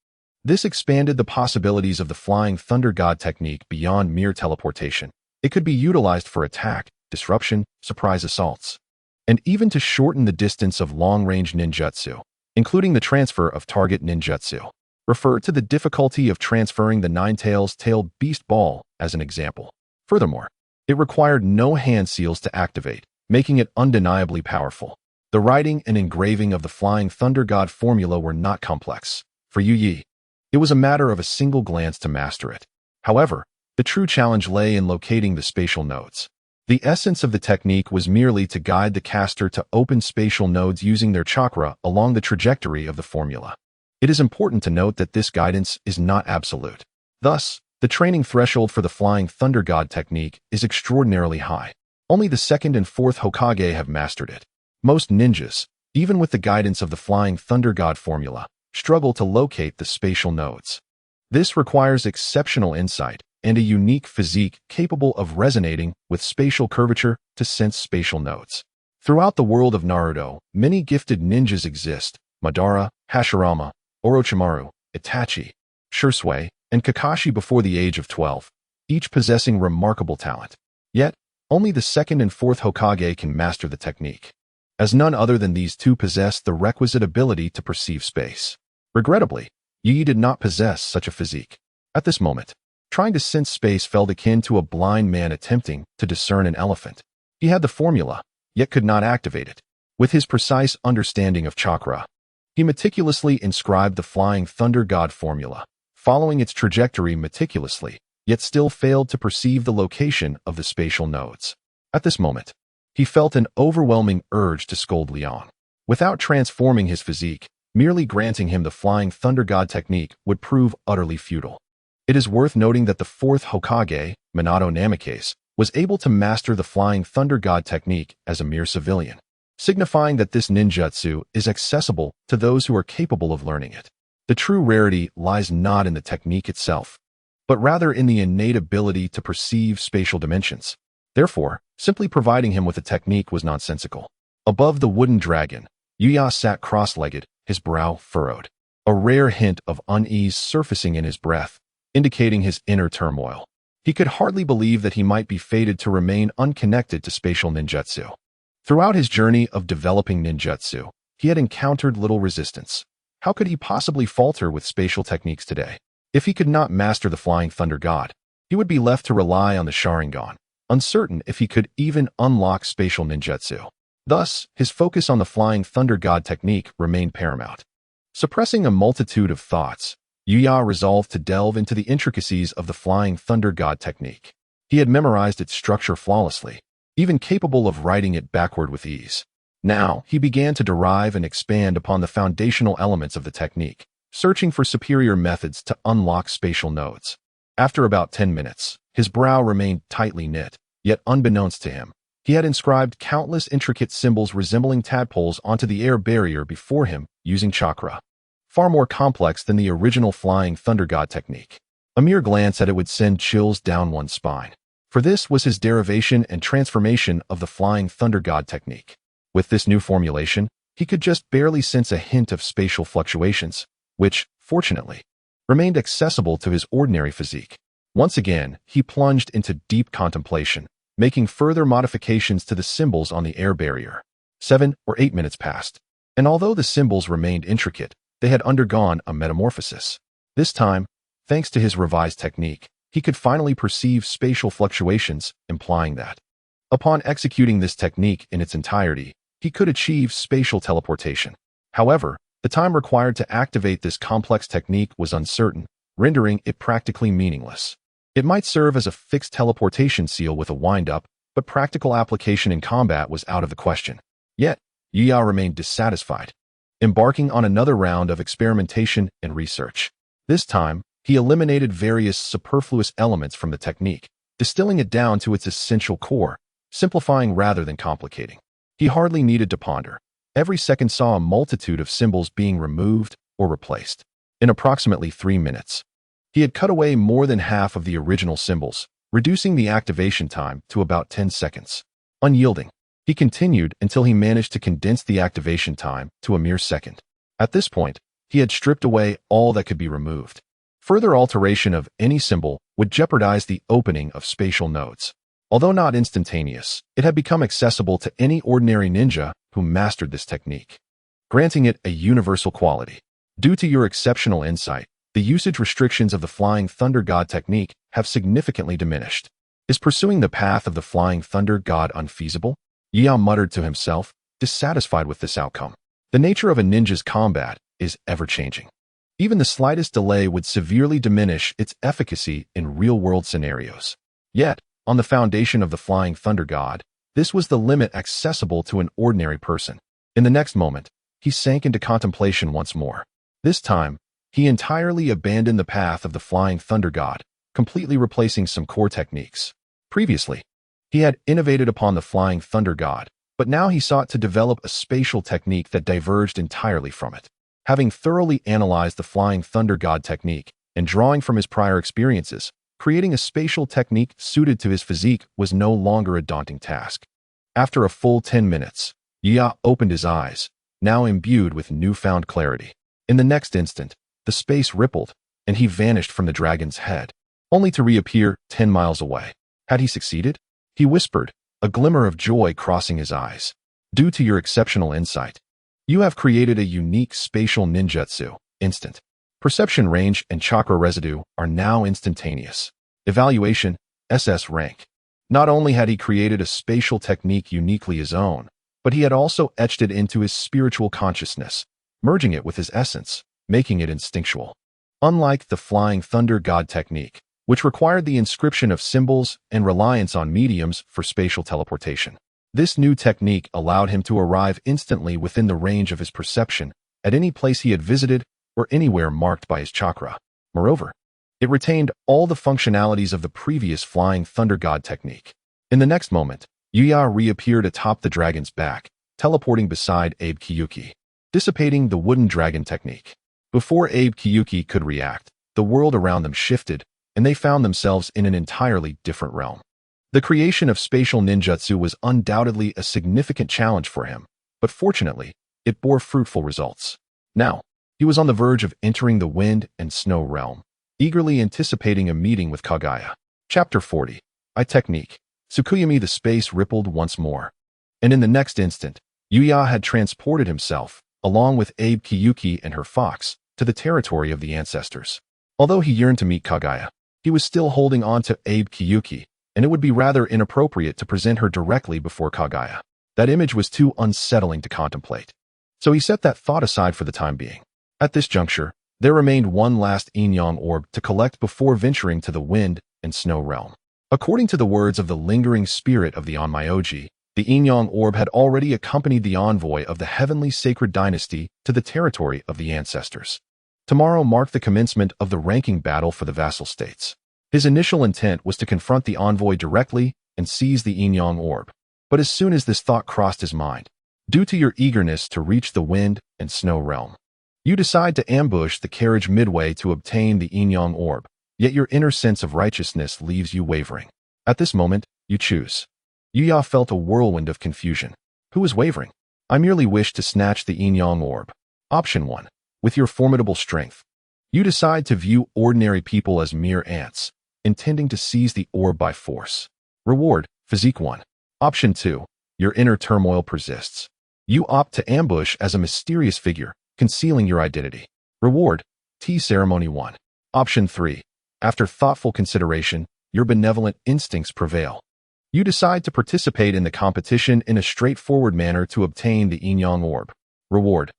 This expanded the possibilities of the Flying Thunder God Technique beyond mere teleportation. It could be utilized for attack, disruption, surprise assaults, and even to shorten the distance of long-range ninjutsu, including the transfer of target ninjutsu. Refer to the difficulty of transferring the Nine-Tails Tailed Beast Ball as an example. Furthermore, it required no hand seals to activate, making it undeniably powerful. The writing and engraving of the Flying Thunder God formula were not complex. For Yu Yi, it was a matter of a single glance to master it. However, the true challenge lay in locating the spatial nodes. The essence of the technique was merely to guide the caster to open spatial nodes using their chakra along the trajectory of the formula. It is important to note that this guidance is not absolute. Thus, the training threshold for the Flying Thunder God Technique is extraordinarily high. Only the 2nd and 4th Hokage have mastered it. Most ninjas, even with the guidance of the Flying Thunder God formula, struggle to locate the spatial nodes. This requires exceptional insight and a unique physique capable of resonating with spatial curvature to sense spatial nodes. Throughout the world of Naruto, many gifted ninjas exist: Madara, Hashirama, Orochimaru, Itachi, Shisui, and Kakashi before the age of 12, each possessing remarkable talent. Yet, only the 2nd and 4th Hokage can master the technique, as none other than these two possess the requisite ability to perceive space. Regrettably, Yu Yi did not possess such a physique. At this moment, trying to sense space felt akin to a blind man attempting to discern an elephant. He had the formula, yet could not activate it. With his precise understanding of chakra, he meticulously inscribed the Flying Thunder God formula, following its trajectory meticulously, yet still failed to perceive the location of the spatial nodes. At this moment, he felt an overwhelming urge to scold Leon. Without transforming his physique, merely granting him the Flying Thunder God Technique would prove utterly futile. It is worth noting that the 4th Hokage, Minato Namikaze, was able to master the Flying Thunder God Technique as a mere civilian, signifying that this ninjutsu is accessible to those who are capable of learning it. The true rarity lies not in the technique itself, but rather in the innate ability to perceive spatial dimensions. Therefore, simply providing him with a technique was nonsensical. Above the wooden dragon, Yuya sat cross-legged, his brow furrowed, a rare hint of unease surfacing in his breath, indicating his inner turmoil. He could hardly believe that he might be fated to remain unconnected to spatial ninjutsu. Throughout his journey of developing ninjutsu, he had encountered little resistance. How could he possibly falter with spatial techniques today? If he could not master the Flying Thunder God, he would be left to rely on the Sharingan, uncertain if he could even unlock spatial ninjutsu. Thus, his focus on the Flying Thunder God technique remained paramount. Suppressing a multitude of thoughts, Yuya resolved to delve into the intricacies of the Flying Thunder God technique. He had memorized its structure flawlessly, even capable of writing it backward with ease. Now, he began to derive and expand upon the foundational elements of the technique, searching for superior methods to unlock spatial nodes. After about 10 minutes, his brow remained tightly knit, yet unbeknownst to him, he had inscribed countless intricate symbols resembling tadpoles onto the air barrier before him using chakra, far more complex than the original Flying Thunder God technique. A mere glance at it would send chills down one's spine, for this was his derivation and transformation of the Flying Thunder God technique. With this new formulation, he could just barely sense a hint of spatial fluctuations, which, fortunately, remained accessible to his ordinary physique. Once again, he plunged into deep contemplation, making further modifications to the symbols on the air barrier. 7 or 8 minutes passed, and although the symbols remained intricate, they had undergone a metamorphosis. This time, thanks to his revised technique, he could finally perceive spatial fluctuations, implying that, upon executing this technique in its entirety, he could achieve spatial teleportation. However, the time required to activate this complex technique was uncertain, rendering it practically meaningless. It might serve as a fixed teleportation seal with a wind-up, but practical application in combat was out of the question. Yet, Yuya remained dissatisfied, embarking on another round of experimentation and research. This time, he eliminated various superfluous elements from the technique, distilling it down to its essential core, simplifying rather than complicating. He hardly needed to ponder. Every second saw a multitude of symbols being removed or replaced. In approximately 3 minutes, he had cut away more than half of the original symbols, reducing the activation time to about 10 seconds. Unyielding, he continued until he managed to condense the activation time to a mere second. At this point, he had stripped away all that could be removed. Further alteration of any symbol would jeopardize the opening of spatial nodes. Although not instantaneous, it had become accessible to any ordinary ninja who mastered this technique, granting it a universal quality. Due to your exceptional insight, the usage restrictions of the Flying Thunder God technique have significantly diminished. Is pursuing the path of the Flying Thunder God unfeasible? Yuya muttered to himself, dissatisfied with this outcome. The nature of a ninja's combat is ever-changing. Even the slightest delay would severely diminish its efficacy in real-world scenarios. Yet, on the foundation of the Flying Thunder God, this was the limit accessible to an ordinary person. In the next moment, he sank into contemplation once more. This time, he entirely abandoned the path of the Flying Thunder God, completely replacing some core techniques. Previously, he had innovated upon the Flying Thunder God, but now he sought to develop a spatial technique that diverged entirely from it. Having thoroughly analyzed the Flying Thunder God technique and drawing from his prior experiences, creating a spatial technique suited to his physique was no longer a daunting task. After a full 10 minutes, Yuya opened his eyes, now imbued with newfound clarity. In the next instant, the space rippled, and he vanished from the dragon's head, only to reappear 10 miles away. Had he succeeded? He whispered, a glimmer of joy crossing his eyes. Due to your exceptional insight, you have created a unique spatial ninjutsu, instant. Perception range and chakra residue are now instantaneous. Evaluation, SS rank. Not only had he created a spatial technique uniquely his own, but he had also etched it into his spiritual consciousness, merging it with his essence, making it instinctual. Unlike the Flying Thunder God technique, which required the inscription of symbols and reliance on mediums for spatial teleportation, this new technique allowed him to arrive instantly within the range of his perception at any place he had visited or anywhere marked by his chakra. Moreover, it retained all the functionalities of the previous Flying Thunder God technique. In the next moment, Yuya reappeared atop the dragon's back, teleporting beside Abe Kiyuki, dissipating the wooden dragon technique. Before Abe Kiyuki could react, the world around them shifted, and they found themselves in an entirely different realm. The creation of spatial ninjutsu was undoubtedly a significant challenge for him, but fortunately, it bore fruitful results. Now, he was on the verge of entering the wind and snow realm, eagerly anticipating a meeting with Kaguya. Chapter 40. Technique. Tsukuyami. The space rippled once more, and in the next instant, Yuya had transported himself, along with Abe Kiyuki and her fox, to the territory of the ancestors. Although he yearned to meet Kaguya, he was still holding on to Abe Kiyuki, and it would be rather inappropriate to present her directly before Kaguya. That image was too unsettling to contemplate. So he set that thought aside for the time being. At this juncture, there remained one last yin-yang orb to collect before venturing to the wind and snow realm. According to the words of the lingering spirit of the Onmyoji, the yin-yang orb had already accompanied the envoy of the heavenly sacred dynasty to the territory of the ancestors. Tomorrow marked the commencement of the ranking battle for the vassal states. His initial intent was to confront the envoy directly and seize the yin-yang orb. But as soon as this thought crossed his mind, due to your eagerness to reach the wind and snow realm, you decide to ambush the carriage midway to obtain the yin-yang orb, yet your inner sense of righteousness leaves you wavering. At this moment, you choose. Yuya felt a whirlwind of confusion. Who is wavering? I merely wish to snatch the yin-yang orb. Option 1. With your formidable strength, you decide to view ordinary people as mere ants, intending to seize the orb by force. Reward, Physique 1. Option 2. Your inner turmoil persists. You opt to ambush as a mysterious figure, concealing your identity. Reward, Tea Ceremony 1. Option 3. After thoughtful consideration, your benevolent instincts prevail. You decide to participate in the competition in a straightforward manner to obtain the yin-yang orb. Reward,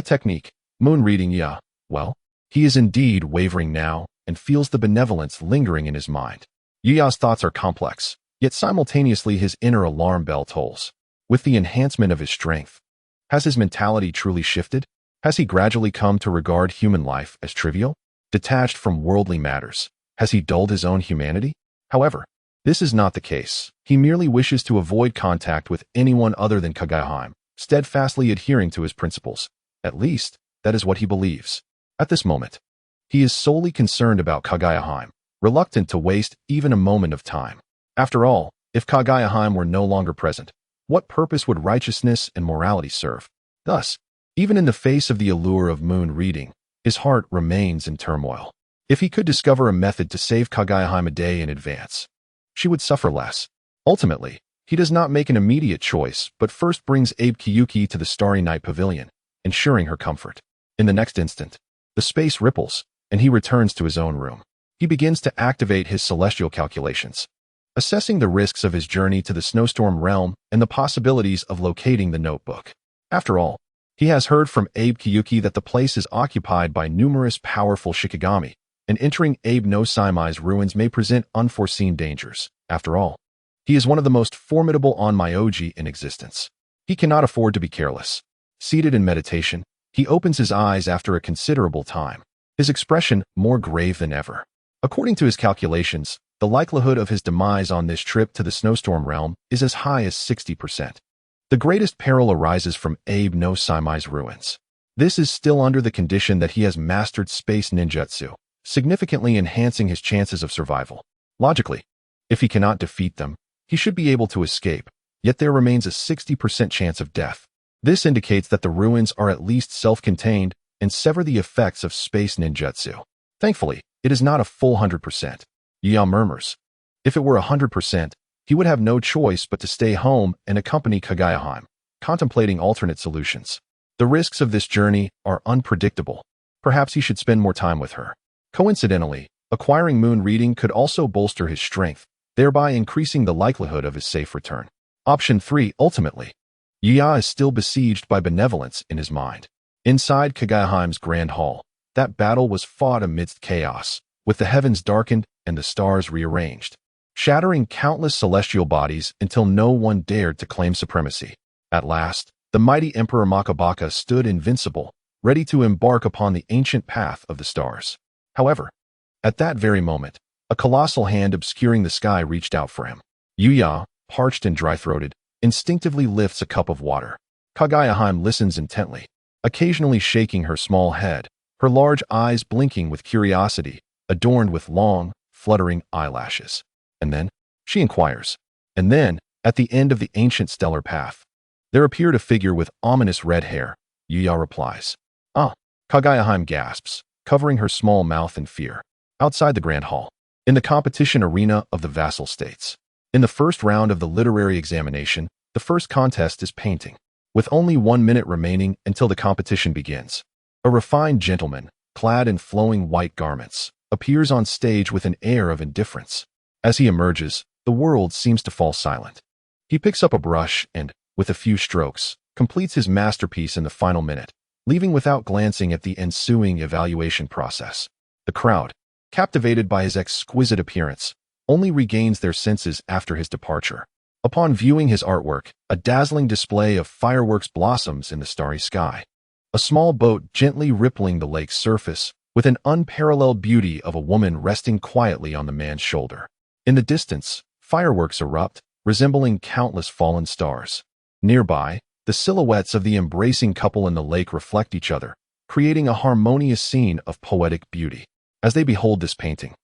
Technique, Moon Reading. Yeah, well, he is indeed wavering now and feels the benevolence lingering in his mind. Yuya's thoughts are complex, yet simultaneously his inner alarm bell tolls. With the enhancement of his strength, has his mentality truly shifted? Has he gradually come to regard human life as trivial, detached from worldly matters? Has he dulled his own humanity? However, this is not the case. He merely wishes to avoid contact with anyone other than Kaguya, steadfastly adhering to his principles. At least, that is what he believes. At this moment, he is solely concerned about Kaguya, reluctant to waste even a moment of time. After all, if Kaguya were no longer present, what purpose would righteousness and morality serve? Thus, even in the face of the allure of moon reading, his heart remains in turmoil. If he could discover a method to save Kaguya a day in advance, she would suffer less. Ultimately, he does not make an immediate choice, but first brings Abe Kiyuki to the Starry Night Pavilion, ensuring her comfort. In the next instant, the space ripples, and he returns to his own room. He begins to activate his celestial calculations, assessing the risks of his journey to the snowstorm realm and the possibilities of locating the notebook. After all, he has heard from Abe Kiyuki that the place is occupied by numerous powerful shikigami, and entering Abe no Saimai's ruins may present unforeseen dangers. After all, he is one of the most formidable Onmyoji in existence. He cannot afford to be careless. Seated in meditation, he opens his eyes after a considerable time, his expression more grave than ever. According to his calculations, the likelihood of his demise on this trip to the snowstorm realm is as high as 60%. The greatest peril arises from Abe no Saimai's ruins. This is still under the condition that he has mastered space ninjutsu, significantly enhancing his chances of survival. Logically, if he cannot defeat them, he should be able to escape, yet there remains a 60% chance of death. This indicates that the ruins are at least self-contained and sever the effects of space ninjutsu. Thankfully, it is not a full 100%. Yuya murmurs. If it were 100%, he would have no choice but to stay home and accompany Kaguya, contemplating alternate solutions. The risks of this journey are unpredictable. Perhaps he should spend more time with her. Coincidentally, acquiring moon reading could also bolster his strength, thereby increasing the likelihood of his safe return. Option 3. Ultimately, Yuya is still besieged by benevolence in his mind. Inside Kaguya's grand hall, that battle was fought amidst chaos, with the heavens darkened and the stars rearranged, shattering countless celestial bodies until no one dared to claim supremacy. At last, the mighty Emperor Makabaka stood invincible, ready to embark upon the ancient path of the stars. However, at that very moment, a colossal hand obscuring the sky reached out for him. Yuya, parched and dry-throated, instinctively lifts a cup of water. Kaguya listens intently, occasionally shaking her small head, her large eyes blinking with curiosity, adorned with long, fluttering eyelashes. And then, she inquires. And then, at the end of the ancient stellar path, there appeared a figure with ominous red hair. Yuya replies. Ah, Kaguya gasps, covering her small mouth in fear. Outside the Grand Hall, in the competition arena of the vassal states. In the first round of the literary examination, the first contest is painting. With only 1 minute remaining until the competition begins, a refined gentleman, clad in flowing white garments, appears on stage with an air of indifference. As he emerges, the world seems to fall silent. He picks up a brush and, with a few strokes, completes his masterpiece in the final minute, leaving without glancing at the ensuing evaluation process. The crowd, captivated by his exquisite appearance, only regains their senses after his departure. Upon viewing his artwork, a dazzling display of fireworks blossoms in the starry sky. A small boat gently rippling the lake's surface, with an unparalleled beauty of a woman resting quietly on the man's shoulder. In the distance, fireworks erupt, resembling countless fallen stars. Nearby, the silhouettes of the embracing couple in the lake reflect each other, creating a harmonious scene of poetic beauty. As they behold this painting,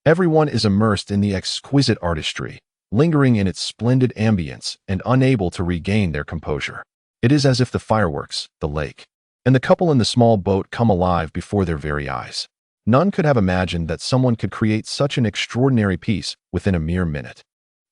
everyone is immersed in the exquisite artistry, lingering in its splendid ambience and unable to regain their composure. It is as if the fireworks, the lake, and the couple in the small boat come alive before their very eyes. None could have imagined that someone could create such an extraordinary piece within a mere minute.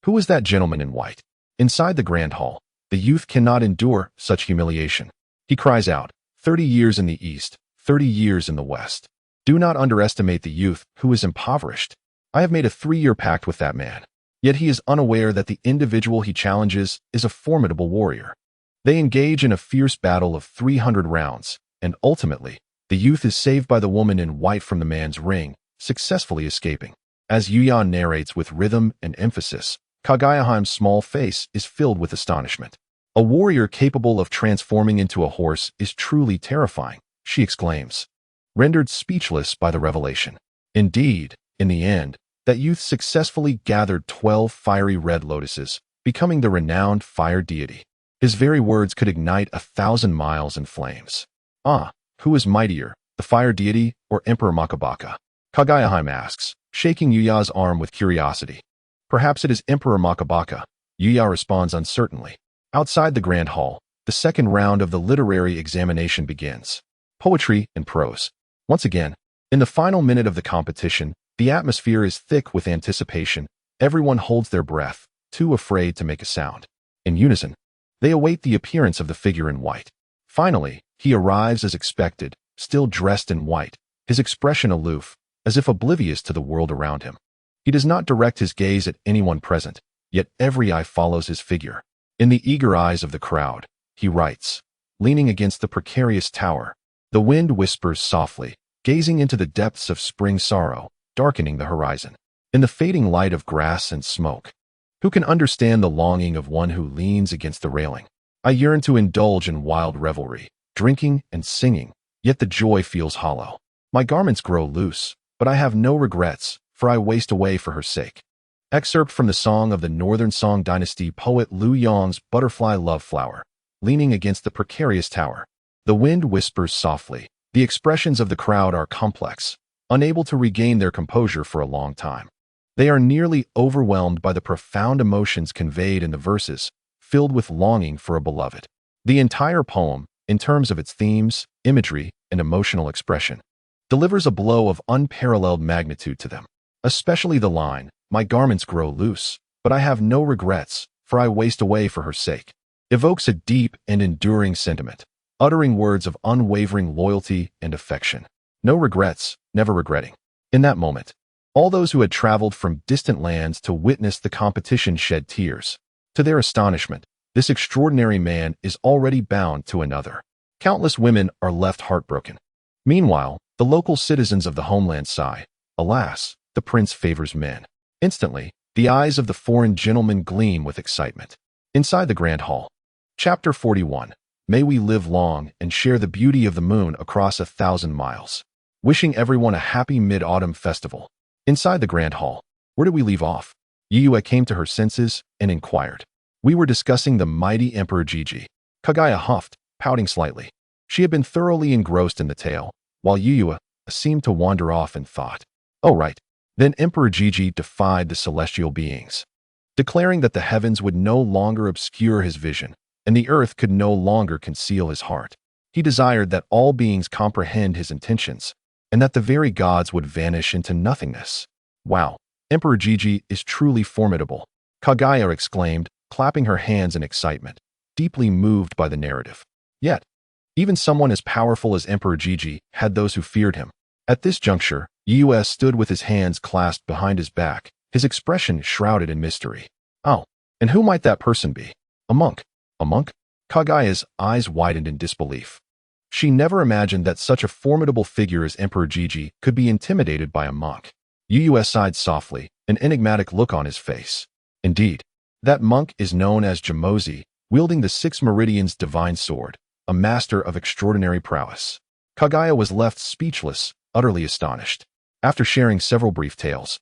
Who is that gentleman in white? Inside the Grand Hall, the youth cannot endure such humiliation. He cries out, 30 years in the East, 30 years in the West. Do not underestimate the youth who is impoverished. I have made a 3-year pact with that man. Yet he is unaware that the individual he challenges is a formidable warrior. They engage in a fierce battle of 300 rounds, and ultimately, the youth is saved by the woman in white from the man's ring, successfully escaping. As Yuya narrates with rhythm and emphasis, Kaguya's small face is filled with astonishment. A warrior capable of transforming into a horse is truly terrifying, she exclaims, rendered speechless by the revelation. Indeed, in the end, that youth successfully gathered 12 fiery red lotuses, becoming the renowned fire deity. His very words could ignite 1,000 miles in flames. Ah, who is mightier, the fire deity or Emperor Makabaka? Kaguya asks, shaking Yuya's arm with curiosity. Perhaps it is Emperor Makabaka, Yuya responds uncertainly. Outside the Grand Hall, the second round of the literary examination begins. Poetry and prose. Once again, in the final minute of the competition, the atmosphere is thick with anticipation. Everyone holds their breath, too afraid to make a sound. In unison, they await the appearance of the figure in white. Finally, he arrives as expected, still dressed in white, his expression aloof, as if oblivious to the world around him. He does not direct his gaze at anyone present, yet every eye follows his figure. In the eager eyes of the crowd, he writes, leaning against the precarious tower. The wind whispers softly, gazing into the depths of spring sorrow, darkening the horizon. In the fading light of grass and smoke, who can understand the longing of one who leans against the railing? I yearn to indulge in wild revelry, drinking and singing, yet the joy feels hollow. My garments grow loose, but I have no regrets, for I waste away for her sake. Excerpt from the Song of the Northern Song Dynasty poet Liu Yong's Butterfly Love Flower, leaning against the precarious tower. The wind whispers softly. The expressions of the crowd are complex, unable to regain their composure for a long time. They are nearly overwhelmed by the profound emotions conveyed in the verses, filled with longing for a beloved. The entire poem, in terms of its themes, imagery, and emotional expression, delivers a blow of unparalleled magnitude to them. Especially the line, "My garments grow loose, but I have no regrets, for I waste away for her sake," evokes a deep and enduring sentiment, uttering words of unwavering loyalty and affection. No regrets, never regretting. In that moment, all those who had traveled from distant lands to witness the competition shed tears. To their astonishment, this extraordinary man is already bound to another. Countless women are left heartbroken. Meanwhile, the local citizens of the homeland sigh, "Alas, the prince favors men." Instantly, the eyes of the foreign gentleman gleam with excitement. Inside the Grand Hall. Chapter 41. May we live long and share the beauty of the moon across 1,000 miles. Wishing everyone a happy mid-autumn festival. Inside the Grand Hall. Where did we leave off? Yuya came to her senses and inquired. We were discussing the mighty Emperor Gigi. Kaguya huffed, pouting slightly. She had been thoroughly engrossed in the tale, while Yuya seemed to wander off in thought. Oh right, Then Emperor Gigi defied the celestial beings, declaring that the heavens would no longer obscure his vision, and the earth could no longer conceal his heart. He desired that all beings comprehend his intentions, and that the very gods would vanish into nothingness. Wow, Emperor Gigi is truly formidable, Kaguya exclaimed, clapping her hands in excitement, deeply moved by the narrative. Yet, even someone as powerful as Emperor Gigi had those who feared him. At this juncture, Yue stood with his hands clasped behind his back, his expression shrouded in mystery. Oh, and who might that person be? A monk. A monk? Kaguya's eyes widened in disbelief. She never imagined that such a formidable figure as Emperor Gigi could be intimidated by a monk. Yue sighed softly, an enigmatic look on his face. Indeed, that monk is known as Jamozi, wielding the Six Meridians' divine sword, a master of extraordinary prowess. Kaguya was left speechless, utterly astonished. After sharing several brief tales,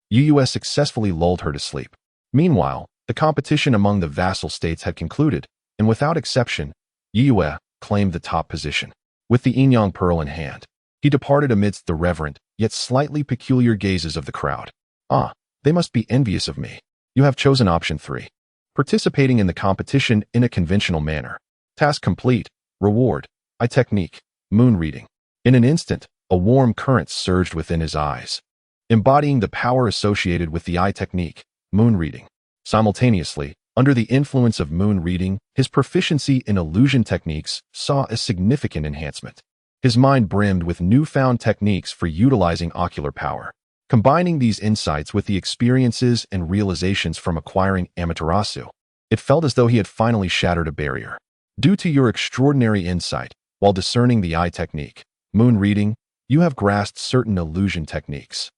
Yue successfully lulled her to sleep. Meanwhile, the competition among the vassal states had concluded, and without exception, Yue claimed the top position. With the Inyang pearl in hand, he departed amidst the reverent, yet slightly peculiar gazes of the crowd. Ah, they must be envious of me. You have chosen option 3. Participating in the competition in a conventional manner. Task complete. Reward. Eye technique. Moon reading. In an instant, a warm current surged within his eyes, embodying the power associated with the eye technique, moon reading. Simultaneously, under the influence of moon reading, his proficiency in illusion techniques saw a significant enhancement. His mind brimmed with newfound techniques for utilizing ocular power. Combining these insights with the experiences and realizations from acquiring Amaterasu, it felt as though he had finally shattered a barrier. Due to your extraordinary insight, while discerning the eye technique, moon reading, you have grasped certain illusion techniques.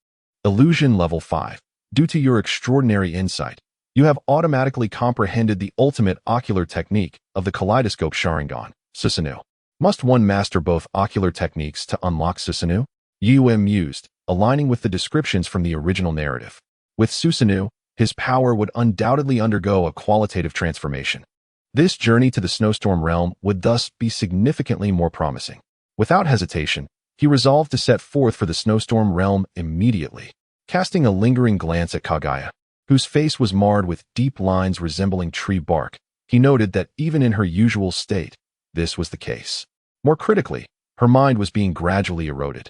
Illusion level 5. Due to your extraordinary insight, you have automatically comprehended the ultimate ocular technique of the kaleidoscope Sharingan, Susanoo. Must one master both ocular techniques to unlock Susanoo? Yue mused, aligning with the descriptions from the original narrative. With Susanoo, his power would undoubtedly undergo a qualitative transformation. This journey to the snowstorm realm would thus be significantly more promising. Without hesitation, he resolved to set forth for the snowstorm realm immediately. Casting a lingering glance at Kaguya, whose face was marred with deep lines resembling tree bark, he noted that even in her usual state, this was the case. More critically, her mind was being gradually eroded,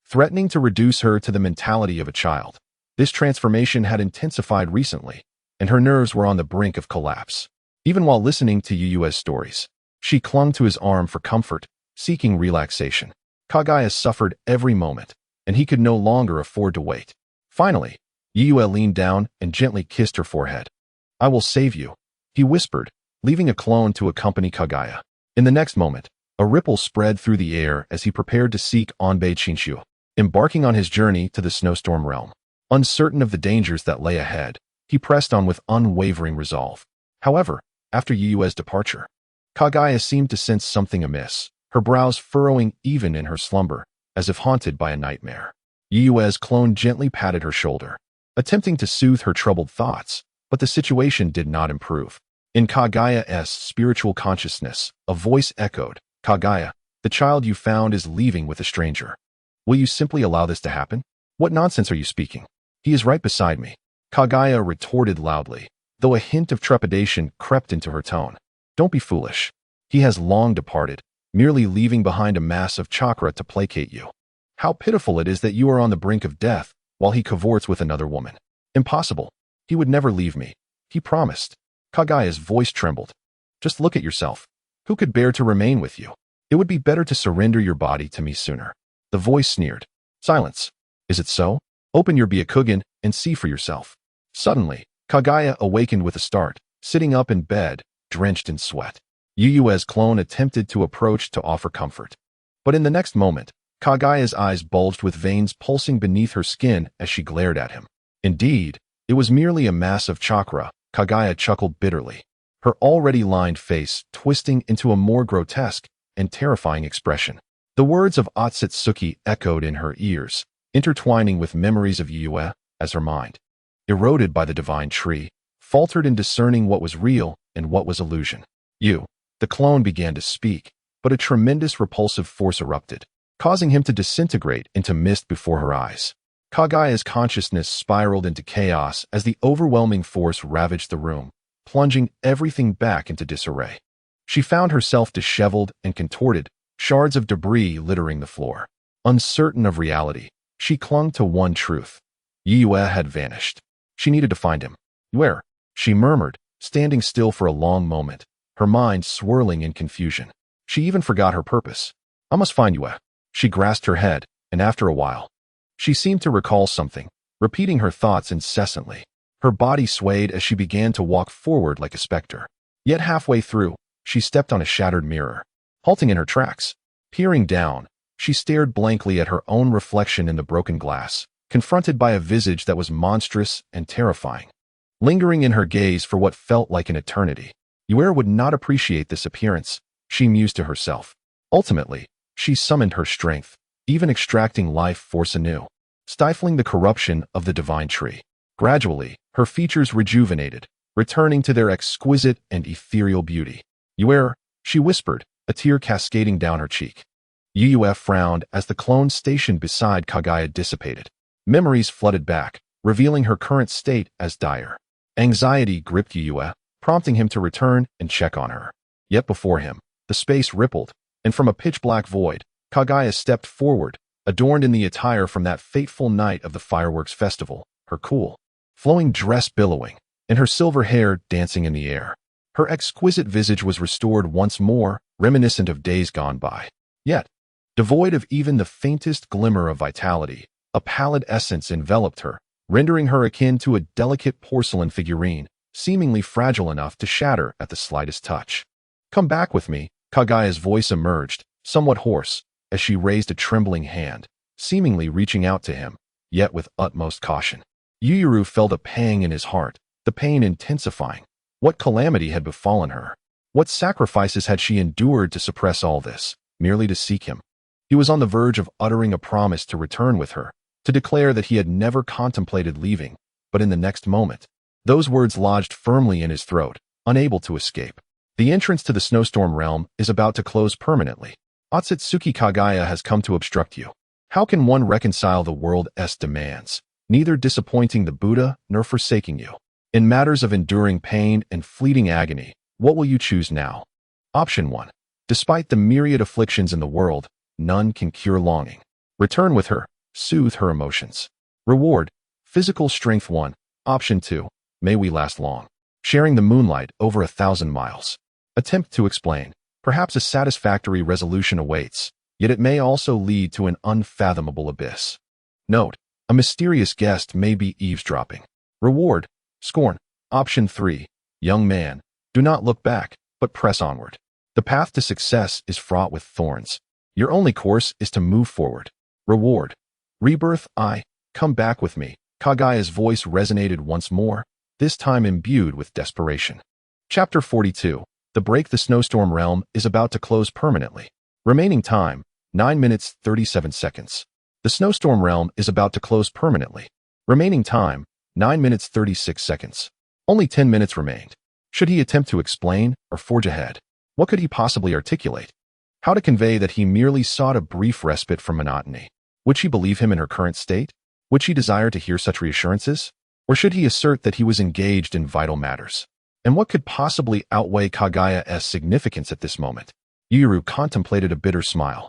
threatening to reduce her to the mentality of a child. This transformation had intensified recently, and her nerves were on the brink of collapse. Even while listening to Yuu's stories, she clung to his arm for comfort, seeking relaxation. Kaguya suffered every moment, and he could no longer afford to wait. Finally, Yue leaned down and gently kissed her forehead. I will save you, he whispered, leaving a clone to accompany Kaguya. In the next moment, a ripple spread through the air as he prepared to seek Onbei Chinshu, embarking on his journey to the snowstorm realm. Uncertain of the dangers that lay ahead, he pressed on with unwavering resolve. However, after Yuu's departure, Kaguya seemed to sense something amiss, her brows furrowing even in her slumber, as if haunted by a nightmare. Yuu's clone gently patted her shoulder, attempting to soothe her troubled thoughts, but the situation did not improve. In Kaguya's spiritual consciousness, a voice echoed, Kaguya, the child you found is leaving with a stranger. Will you simply allow this to happen? What nonsense are you speaking? He is right beside me, Kaguya retorted loudly, though a hint of trepidation crept into her tone. Don't be foolish. He has long departed, merely leaving behind a mass of chakra to placate you. How pitiful it is that you are on the brink of death while he cavorts with another woman. Impossible. He would never leave me. He promised. Kaguya's voice trembled. Just look at yourself. Who could bear to remain with you? It would be better to surrender your body to me sooner. The voice sneered. Silence. Is it so? Open your Byakugan and see for yourself. Suddenly, Kaguya awakened with a start, sitting up in bed, drenched in sweat. Yuu's clone attempted to approach to offer comfort. But in the next moment, Kaguya's eyes bulged with veins pulsing beneath her skin as she glared at him. Indeed, it was merely a mass of chakra, Kaguya chuckled bitterly, her already lined face twisting into a more grotesque and terrifying expression. The words of Otsutsuki echoed in her ears, intertwining with memories of Yue as her mind, eroded by the divine tree, faltered in discerning what was real and what was illusion. The clone began to speak, but a tremendous repulsive force erupted, causing him to disintegrate into mist before her eyes. Kaguya's consciousness spiraled into chaos as the overwhelming force ravaged the room, plunging everything back into disarray. She found herself disheveled and contorted, shards of debris littering the floor. Uncertain of reality, she clung to one truth. Yue had vanished. She needed to find him. Where? She murmured, standing still for a long moment, her mind swirling in confusion. She even forgot her purpose. I must find Yue. She grasped her head, and after a while, she seemed to recall something, repeating her thoughts incessantly. Her body swayed as she began to walk forward like a specter. Yet halfway through, she stepped on a shattered mirror. Halting in her tracks, peering down, she stared blankly at her own reflection in the broken glass, confronted by a visage that was monstrous and terrifying. Lingering in her gaze for what felt like an eternity, Yue would not appreciate this appearance, she mused to herself. Ultimately, she summoned her strength, even extracting life force anew, stifling the corruption of the divine tree. Gradually, her features rejuvenated, returning to their exquisite and ethereal beauty. Yue, she whispered, a tear cascading down her cheek. Yue frowned as the clone stationed beside Kaguya dissipated. Memories flooded back, revealing her current state as dire. Anxiety gripped Yue, prompting him to return and check on her. Yet before him, the space rippled, and from a pitch-black void, Kaguya stepped forward, adorned in the attire from that fateful night of the fireworks festival, her cool, flowing dress billowing, and her silver hair dancing in the air. Her exquisite visage was restored once more, reminiscent of days gone by. Yet, devoid of even the faintest glimmer of vitality, a pallid essence enveloped her, rendering her akin to a delicate porcelain figurine, seemingly fragile enough to shatter at the slightest touch. Come back with me, Kaguya's voice emerged, somewhat hoarse, as she raised a trembling hand, seemingly reaching out to him, yet with utmost caution. Yuyuru felt a pang in his heart, the pain intensifying. What calamity had befallen her? What sacrifices had she endured to suppress all this, merely to seek him? He was on the verge of uttering a promise to return with her, to declare that he had never contemplated leaving, but in the next moment, those words lodged firmly in his throat, unable to escape. The entrance to the snowstorm realm is about to close permanently. Otsutsuki Kaguya has come to obstruct you. How can one reconcile the world's demands, neither disappointing the Buddha nor forsaking you? In matters of enduring pain and fleeting agony, what will you choose now? Option 1. Despite the myriad afflictions in the world, none can cure longing. Return with her, soothe her emotions. Reward, physical strength 1. Option 2. May we last long. Sharing the moonlight over 1,000 miles. Attempt to explain. Perhaps a satisfactory resolution awaits, yet it may also lead to an unfathomable abyss. Note, a mysterious guest may be eavesdropping. Reward, scorn. Option 3. Young man, do not look back, but press onward. The path to success is fraught with thorns. Your only course is to move forward. Reward. Rebirth. Come back with me. Kaguya's voice resonated once more, this time imbued with desperation. Chapter 42. The break. The snowstorm realm is about to close permanently. Remaining time, 9 minutes 37 seconds. The snowstorm realm is about to close permanently. Remaining time, 9 minutes 36 seconds. Only 10 minutes remained. Should he attempt to explain or forge ahead? What could he possibly articulate? How to convey that he merely sought a brief respite from monotony? Would she believe him in her current state? Would she desire to hear such reassurances? Or should he assert that he was engaged in vital matters? And what could possibly outweigh Kaguya's significance at this moment? Yuru contemplated a bitter smile.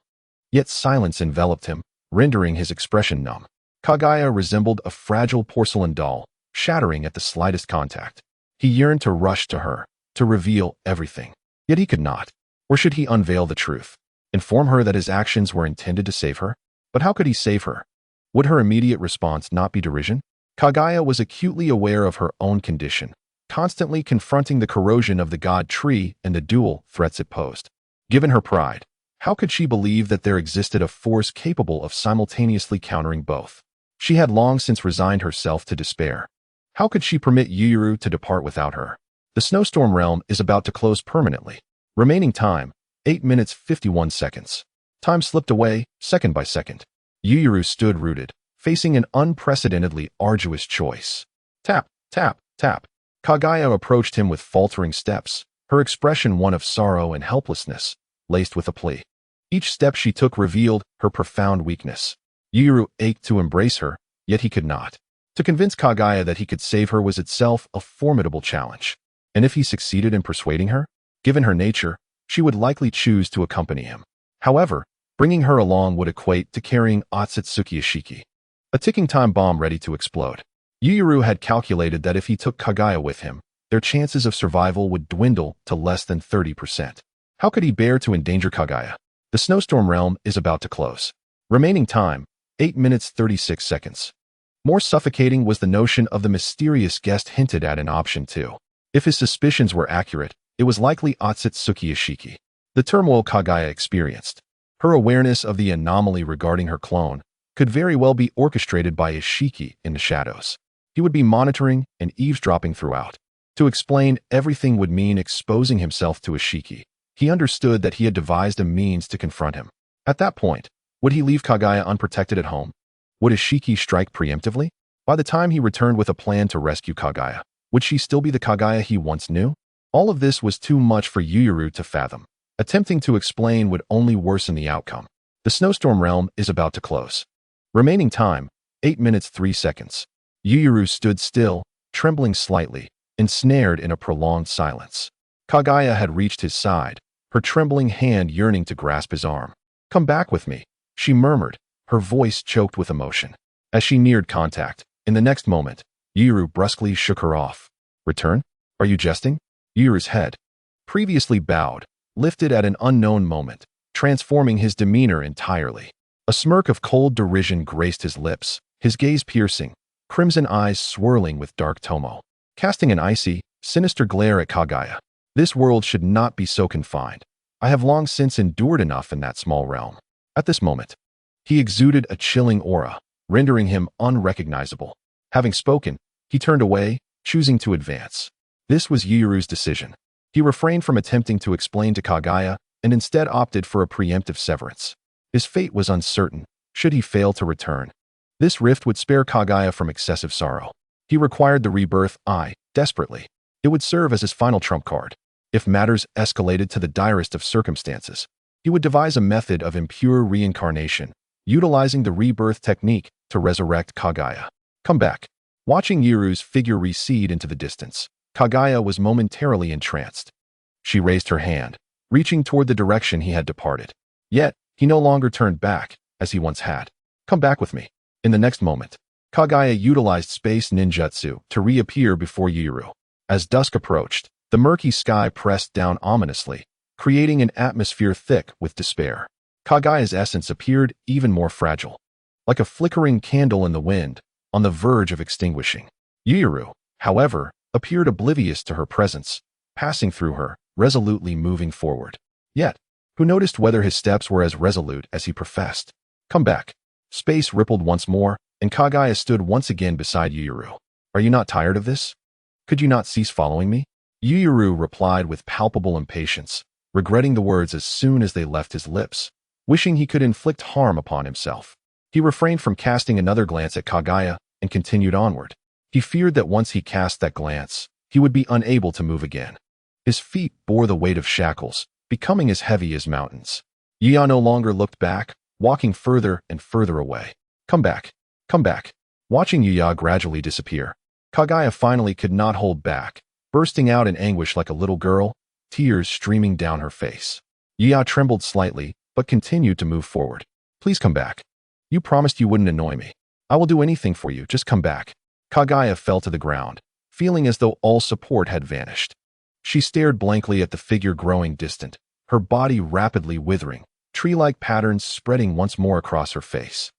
Yet silence enveloped him, rendering his expression numb. Kaguya resembled a fragile porcelain doll, shattering at the slightest contact. He yearned to rush to her, to reveal everything. Yet he could not. Or should he unveil the truth? Inform her that his actions were intended to save her? But how could he save her? Would her immediate response not be derision? Kaguya was acutely aware of her own condition, constantly confronting the corrosion of the god tree and the dual threats it posed. Given her pride, how could she believe that there existed a force capable of simultaneously countering both? She had long since resigned herself to despair. How could she permit Yuru to depart without her? The snowstorm realm is about to close permanently. Remaining time, 8 minutes 51 seconds. Time slipped away, second by second. Yuru stood rooted, facing an unprecedentedly arduous choice. Tap, tap, tap. Kaguya approached him with faltering steps, her expression one of sorrow and helplessness, laced with a plea. Each step she took revealed her profound weakness. Yuru ached to embrace her, yet he could not. To convince Kaguya that he could save her was itself a formidable challenge. And if he succeeded in persuading her, given her nature, she would likely choose to accompany him. However, bringing her along would equate to carrying Otsutsuki Isshiki, a ticking time bomb ready to explode. Yuyuru had calculated that if he took Kaguya with him, their chances of survival would dwindle to less than 30%. How could he bear to endanger Kaguya? The snowstorm realm is about to close. Remaining time, 8 minutes 36 seconds. More suffocating was the notion of the mysterious guest hinted at in option 2. If his suspicions were accurate, it was likely Otsutsuki Isshiki. The turmoil Kaguya experienced, her awareness of the anomaly regarding her clone, could very well be orchestrated by Isshiki in the shadows. He would be monitoring and eavesdropping throughout. To explain everything would mean exposing himself to Isshiki. He understood that he had devised a means to confront him. At that point, would he leave Kaguya unprotected at home? Would Isshiki strike preemptively? By the time he returned with a plan to rescue Kaguya, would she still be the Kaguya he once knew? All of this was too much for Yuyuru to fathom. Attempting to explain would only worsen the outcome. The snowstorm realm is about to close. Remaining time, 8 minutes 3 seconds. Yuyuru stood still, trembling slightly, ensnared in a prolonged silence. Kaguya had reached his side, her trembling hand yearning to grasp his arm. "Come back with me," she murmured, her voice choked with emotion. As she neared contact, in the next moment, Yuyuru brusquely shook her off. "Return? Are you jesting?" Yuru's head, previously bowed, lifted at an unknown moment, transforming his demeanor entirely. A smirk of cold derision graced his lips, his gaze piercing, crimson eyes swirling with dark tomo, casting an icy, sinister glare at Kaguya. "This world should not be so confined. I have long since endured enough in that small realm." At this moment, he exuded a chilling aura, rendering him unrecognizable. Having spoken, he turned away, choosing to advance. This was Yuyuru's decision. He refrained from attempting to explain to Kaguya and instead opted for a preemptive severance. His fate was uncertain, should he fail to return. This rift would spare Kaguya from excessive sorrow. He required the rebirth desperately. It would serve as his final trump card. If matters escalated to the direst of circumstances, he would devise a method of impure reincarnation, utilizing the rebirth technique to resurrect Kaguya. "Come back." Watching Yuru's figure recede into the distance, Kaguya was momentarily entranced. She raised her hand, reaching toward the direction he had departed. Yet, he no longer turned back, as he once had. "Come back with me." In the next moment, Kaguya utilized space ninjutsu to reappear before Yuyuru. As dusk approached, the murky sky pressed down ominously, creating an atmosphere thick with despair. Kaguya's essence appeared even more fragile, like a flickering candle in the wind, on the verge of extinguishing. Yuyuru, however, appeared oblivious to her presence, passing through her, resolutely moving forward. Yet, who noticed whether his steps were as resolute as he professed? "Come back." Space rippled once more, and Kaguya stood once again beside Yuyuru. "Are you not tired of this? Could you not cease following me?" Yuyuru replied with palpable impatience, regretting the words as soon as they left his lips, wishing he could inflict harm upon himself. He refrained from casting another glance at Kaguya and continued onward. He feared that once he cast that glance, he would be unable to move again. His feet bore the weight of shackles, becoming as heavy as mountains. Yuya no longer looked back, walking further and further away. "Come back. Come back." Watching Yuya gradually disappear, Kaguya finally could not hold back, bursting out in anguish like a little girl, tears streaming down her face. Yuya trembled slightly, but continued to move forward. "Please come back. You promised you wouldn't annoy me. I will do anything for you, just come back." Kaguya fell to the ground, feeling as though all support had vanished. She stared blankly at the figure growing distant, her body rapidly withering, tree-like patterns spreading once more across her face.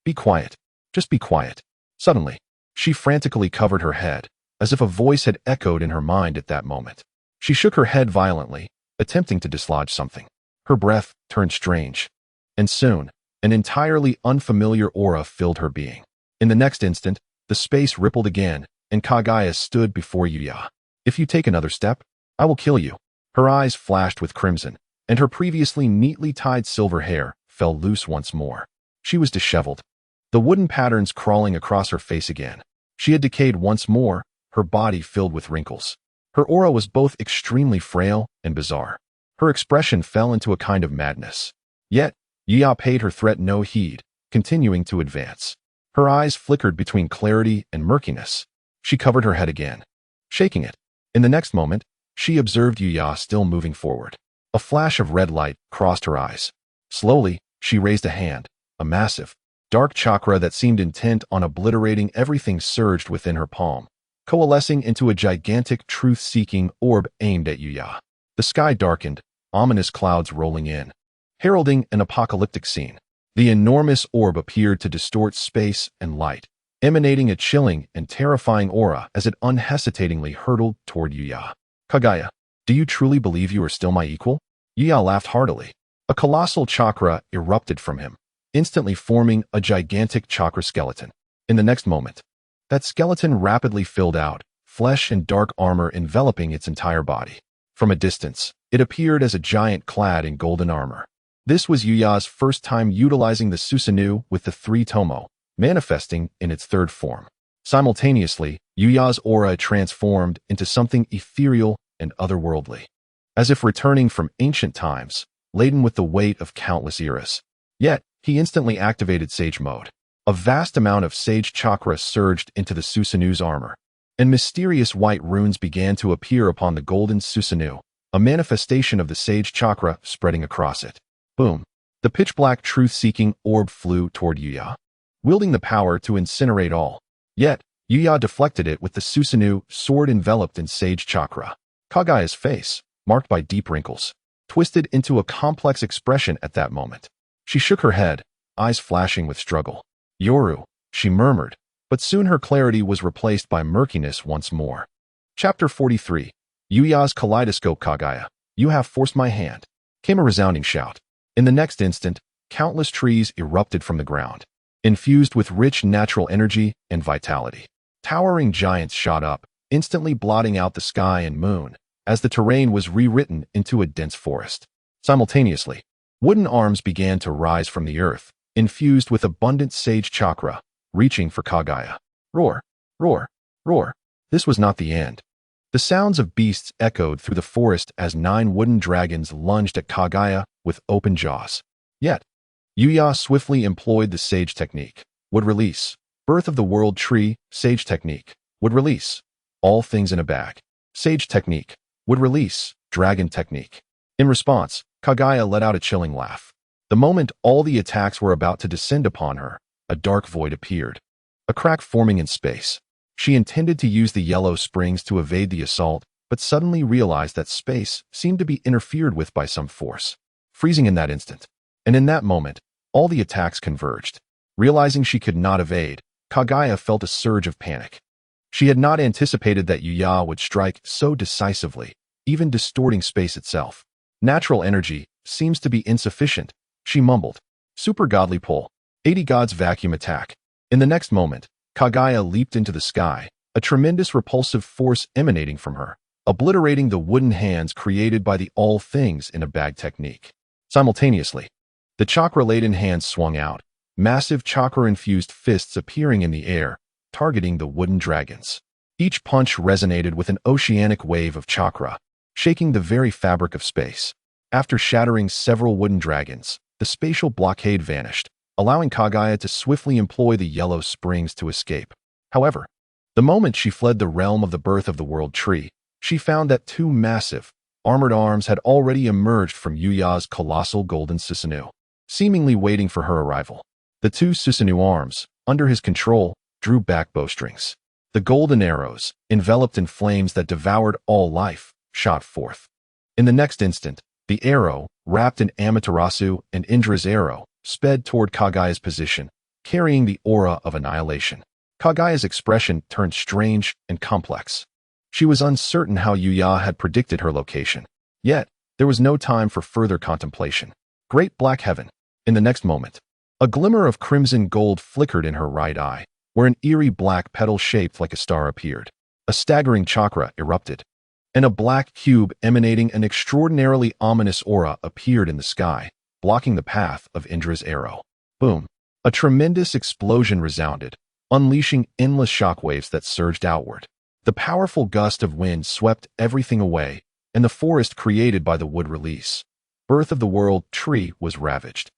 Be quiet. Just be quiet." Suddenly, she frantically covered her head, as if a voice had echoed in her mind at that moment. She shook her head violently, attempting to dislodge something. Her breath turned strange. And soon, an entirely unfamiliar aura filled her being. In the next instant, the space rippled again, and Kaguya stood before Yuya. "If you take another step, I will kill you." Her eyes flashed with crimson, and her previously neatly tied silver hair fell loose once more. She was disheveled, the wooden patterns crawling across her face again. She had decayed once more, her body filled with wrinkles. Her aura was both extremely frail and bizarre. Her expression fell into a kind of madness. Yet, Yuya paid her threat no heed, continuing to advance. Her eyes flickered between clarity and murkiness. She covered her head again, shaking it. In the next moment, she observed Yuya still moving forward. A flash of red light crossed her eyes. Slowly, she raised a hand. A massive, dark chakra that seemed intent on obliterating everything surged within her palm, coalescing into a gigantic truth-seeking orb aimed at Yuya. The sky darkened, ominous clouds rolling in, heralding an apocalyptic scene. The enormous orb appeared to distort space and light, emanating a chilling and terrifying aura as it unhesitatingly hurtled toward Yuya. Kaguya, do you truly believe you are still my equal? Yuya laughed heartily. A colossal chakra erupted from him, instantly forming a gigantic chakra skeleton. In the next moment, that skeleton rapidly filled out, flesh and dark armor enveloping its entire body. From a distance, it appeared as a giant clad in golden armor. This was Yuya's first time utilizing the Susanoo with the three tomo, manifesting in its third form. Simultaneously, Yuya's aura transformed into something ethereal and otherworldly, as if returning from ancient times, laden with the weight of countless eras. Yet, he instantly activated Sage mode. A vast amount of Sage chakra surged into the Susanoo's armor, and mysterious white runes began to appear upon the golden Susanoo, a manifestation of the Sage chakra spreading across it. Boom! The pitch-black truth-seeking orb flew toward Yuya, wielding the power to incinerate all. Yet, Yuya deflected it with the Susanoo sword enveloped in Sage chakra. Kaguya's face, marked by deep wrinkles, twisted into a complex expression at that moment. She shook her head, eyes flashing with struggle. Yoru, she murmured, but soon her clarity was replaced by murkiness once more. Chapter 43. Yuya's Kaleidoscope. Kaguya, you have forced my hand, came a resounding shout. In the next instant, countless trees erupted from the ground, infused with rich natural energy and vitality. Towering giants shot up, instantly blotting out the sky and moon, as the terrain was rewritten into a dense forest. Simultaneously, wooden arms began to rise from the earth, infused with abundant Sage chakra, reaching for Kaguya. Roar, roar, roar. This was not the end. The sounds of beasts echoed through the forest as 9 wooden dragons lunged at Kaguya with open jaws. Yet, Yuya swiftly employed the Sage technique. Would release. Birth of the World Tree. Sage technique. Would release. All things in a bag. Sage technique. Would release. Dragon technique. In response, Kaguya let out a chilling laugh. The moment all the attacks were about to descend upon her, a dark void appeared, a crack forming in space. She intended to use the yellow springs to evade the assault, but suddenly realized that space seemed to be interfered with by some force, freezing in that instant. And in that moment, all the attacks converged. Realizing she could not evade, Kaguya felt a surge of panic. She had not anticipated that Yuya would strike so decisively, even distorting space itself. Natural energy seems to be insufficient, she mumbled. Super godly pull. 80 gods vacuum attack. In the next moment, Kaguya leaped into the sky, a tremendous repulsive force emanating from her, obliterating the wooden hands created by the all things in a bag technique. Simultaneously, the chakra-laden hands swung out, massive chakra-infused fists appearing in the air, targeting the wooden dragons. Each punch resonated with an oceanic wave of chakra, shaking the very fabric of space. After shattering several wooden dragons, the spatial blockade vanished, allowing Kaguya to swiftly employ the yellow springs to escape. However, the moment she fled the realm of the birth of the World Tree, she found that 2 massive, armored arms had already emerged from Yuya's colossal golden Susanoo, seemingly waiting for her arrival. The 2 Susanoo arms, under his control, drew back bowstrings. The golden arrows, enveloped in flames that devoured all life, shot forth. In the next instant, the arrow, wrapped in Amaterasu and Indra's arrow, sped toward Kaguya's position, carrying the aura of annihilation. Kaguya's expression turned strange and complex. She was uncertain how Yuya had predicted her location. Yet, there was no time for further contemplation. Great black heaven. In the next moment, a glimmer of crimson gold flickered in her right eye, where an eerie black petal shaped like a star appeared. A staggering chakra erupted, and a black cube emanating an extraordinarily ominous aura appeared in the sky, blocking the path of Indra's arrow. Boom! A tremendous explosion resounded, unleashing endless shockwaves that surged outward. The powerful gust of wind swept everything away, and the forest created by the wood release, Birth of the World Tree, was ravaged,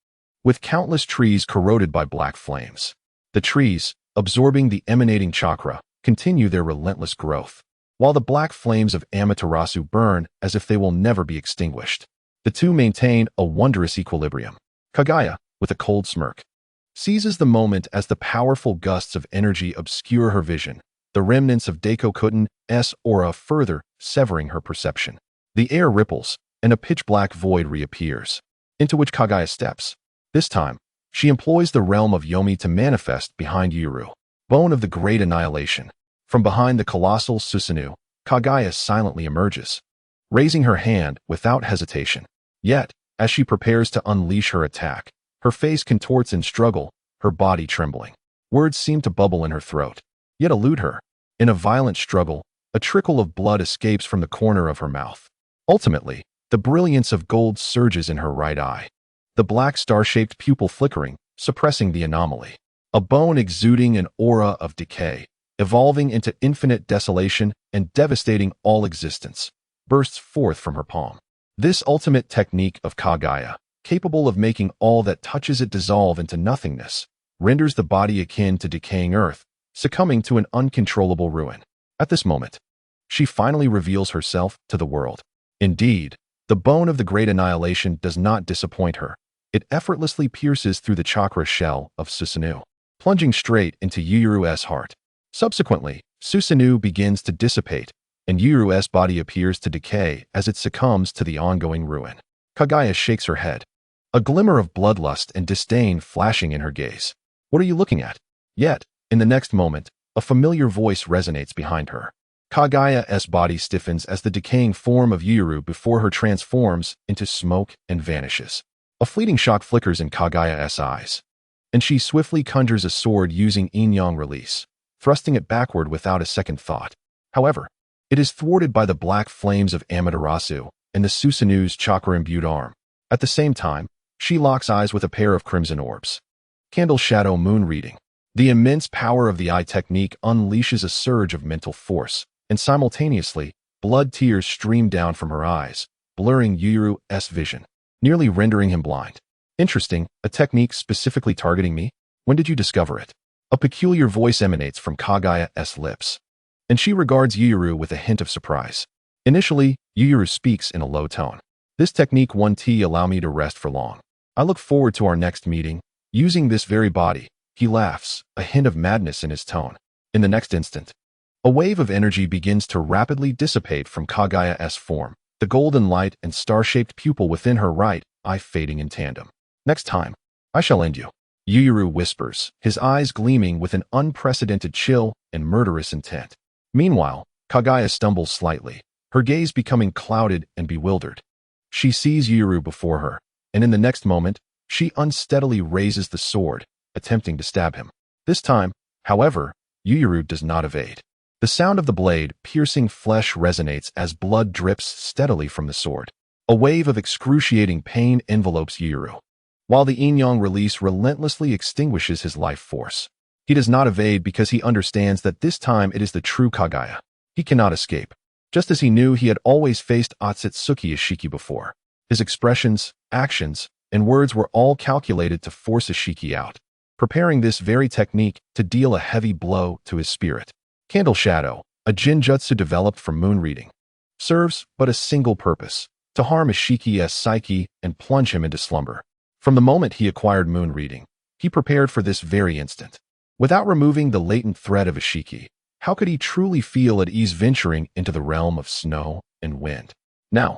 with countless trees corroded by black flames. The trees, absorbing the emanating chakra, continue their relentless growth, while the black flames of Amaterasu burn as if they will never be extinguished. The two maintain a wondrous equilibrium. Kaguya, with a cold smirk, seizes the moment as the powerful gusts of energy obscure her vision, the remnants of Daikokuten's aura further severing her perception. The air ripples, and a pitch-black void reappears, into which Kaguya steps. This time, she employs the realm of Yomi to manifest behind Yuru, bone of the great annihilation. From behind the colossal Susanoo, Kaguya silently emerges, raising her hand without hesitation. Yet, as she prepares to unleash her attack, her face contorts in struggle, her body trembling. Words seem to bubble in her throat, yet elude her. In a violent struggle, a trickle of blood escapes from the corner of her mouth. Ultimately, the brilliance of gold surges in her right eye, the black star-shaped pupil flickering, suppressing the anomaly. A bone exuding an aura of decay, evolving into infinite desolation and devastating all existence, bursts forth from her palm. This ultimate technique of Kaguya, capable of making all that touches it dissolve into nothingness, renders the body akin to decaying earth, succumbing to an uncontrollable ruin. At this moment, she finally reveals herself to the world. Indeed, the bone of the great annihilation does not disappoint her. It effortlessly pierces through the chakra shell of Susanoo, plunging straight into Yuru's heart. Subsequently, Susanoo begins to dissipate, and Yuru's body appears to decay as it succumbs to the ongoing ruin. Kaguya shakes her head, a glimmer of bloodlust and disdain flashing in her gaze. What are you looking at? Yet, in the next moment, a familiar voice resonates behind her. Kaguya's body stiffens as the decaying form of Yuru before her transforms into smoke and vanishes. A fleeting shock flickers in Kaguya's eyes, and she swiftly conjures a sword using yin-yang release, thrusting it backward without a second thought. However, it is thwarted by the black flames of Amaterasu and the Susanoo's chakra-imbued arm. At the same time, she locks eyes with a pair of crimson orbs. Candle Shadow Moon Reading. The immense power of the eye technique unleashes a surge of mental force, and simultaneously, blood tears stream down from her eyes, blurring Yuru's vision, nearly rendering him blind. Interesting, a technique specifically targeting me? When did you discover it? A peculiar voice emanates from Kaguya's lips, and she regards Yuru with a hint of surprise. Initially, Yuru speaks in a low tone. This technique won't allow me to rest for long. I look forward to our next meeting, using this very body. He laughs, a hint of madness in his tone. In the next instant, a wave of energy begins to rapidly dissipate from Kaguya's form, the golden light and star-shaped pupil within her right eye fading in tandem. Next time, I shall end you. Yuru whispers, his eyes gleaming with an unprecedented chill and murderous intent. Meanwhile, Kaguya stumbles slightly, her gaze becoming clouded and bewildered. She sees Yuru before her, and in the next moment, she unsteadily raises the sword, attempting to stab him. This time, however, Yuru does not evade. The sound of the blade piercing flesh resonates as blood drips steadily from the sword. A wave of excruciating pain envelopes Yuru, while the yin-yang release relentlessly extinguishes his life force. He does not evade because he understands that this time it is the true Kaguya. He cannot escape. Just as he knew he had always faced Otsutsuki Isshiki before. His expressions, actions, and words were all calculated to force Isshiki out, preparing this very technique to deal a heavy blow to his spirit. Candle Shadow, a jinjutsu developed from moon reading, serves but a single purpose, to harm Isshiki's psyche and plunge him into slumber. From the moment he acquired moon reading, he prepared for this very instant. Without removing the latent threat of Isshiki, how could he truly feel at ease venturing into the realm of snow and wind? Now,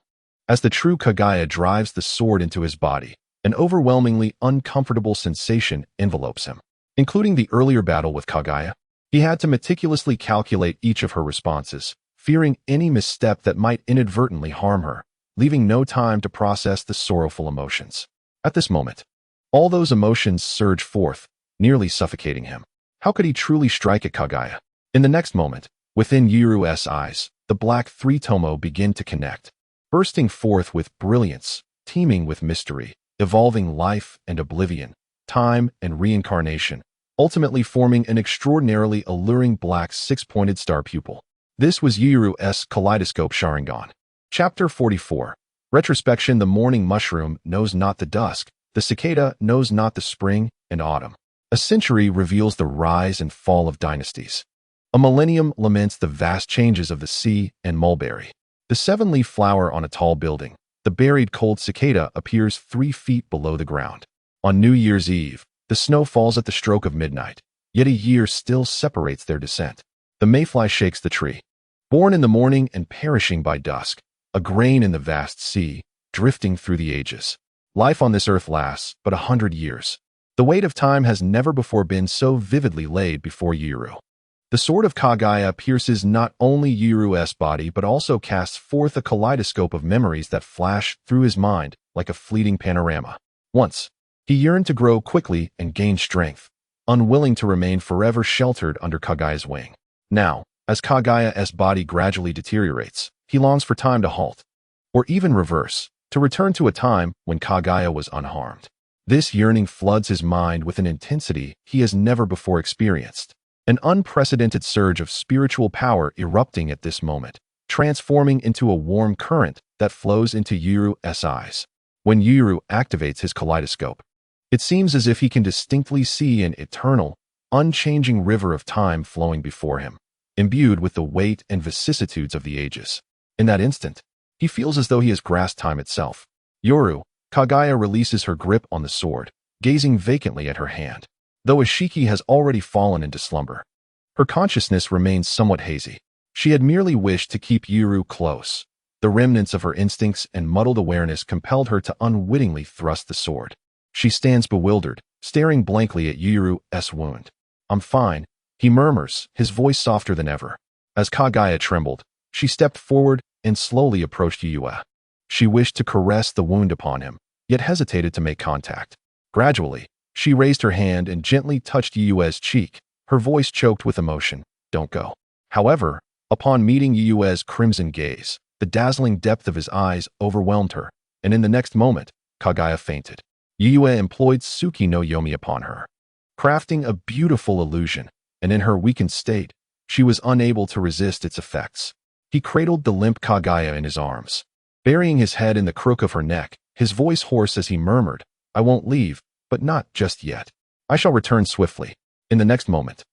as the true Kaguya drives the sword into his body, an overwhelmingly uncomfortable sensation envelopes him. Including the earlier battle with Kaguya, he had to meticulously calculate each of her responses, fearing any misstep that might inadvertently harm her, leaving no time to process the sorrowful emotions. At this moment, all those emotions surge forth, nearly suffocating him. How could he truly strike at Kaguya? In the next moment, within Yuru's eyes, the black three-tomo begin to connect, bursting forth with brilliance, teeming with mystery, evolving life and oblivion, time and reincarnation, ultimately forming an extraordinarily alluring black six-pointed star pupil. This was Yuru's kaleidoscope Sharingan. Chapter 44. Retrospection. The morning mushroom knows not the dusk, the cicada knows not the spring and autumn. A century reveals the rise and fall of dynasties. A millennium laments the vast changes of the sea and mulberry. The seven-leaf flower on a tall building, the buried cold cicada appears 3 feet below the ground. On New Year's Eve, the snow falls at the stroke of midnight, yet a year still separates their descent. The mayfly shakes the tree. Born in the morning and perishing by dusk, a grain in the vast sea, drifting through the ages. Life on this earth lasts but 100 years. The weight of time has never before been so vividly laid before Yuru. The sword of Kaguya pierces not only Yuru's body but also casts forth a kaleidoscope of memories that flash through his mind like a fleeting panorama. Once, he yearned to grow quickly and gain strength, unwilling to remain forever sheltered under Kaguya's wing. Now, as Kaguya's body gradually deteriorates, he longs for time to halt, or even reverse, to return to a time when Kaguya was unharmed. This yearning floods his mind with an intensity he has never before experienced. An unprecedented surge of spiritual power erupting at this moment, transforming into a warm current that flows into Yuru's eyes. When Yuru activates his kaleidoscope, it seems as if he can distinctly see an eternal, unchanging river of time flowing before him, imbued with the weight and vicissitudes of the ages. In that instant, he feels as though he has grasped time itself. Yuru, Kaguya releases her grip on the sword, gazing vacantly at her hand. Though Isshiki has already fallen into slumber, her consciousness remains somewhat hazy. She had merely wished to keep Yuru close. The remnants of her instincts and muddled awareness compelled her to unwittingly thrust the sword. She stands bewildered, staring blankly at Yuru's wound. "I'm fine," he murmurs, his voice softer than ever. As Kaguya trembled, she stepped forward and slowly approached Yuru. She wished to caress the wound upon him, yet hesitated to make contact. Gradually, she raised her hand and gently touched Yuru's cheek, her voice choked with emotion. "Don't go." However, upon meeting Yuru's crimson gaze, the dazzling depth of his eyes overwhelmed her, and in the next moment, Kaguya fainted. Yuru employed Tsuki no Yomi upon her, crafting a beautiful illusion, and in her weakened state, she was unable to resist its effects. He cradled the limp Kaguya in his arms, burying his head in the crook of her neck, his voice hoarse as he murmured, "I won't leave, but not just yet. I shall return swiftly." In the next moment,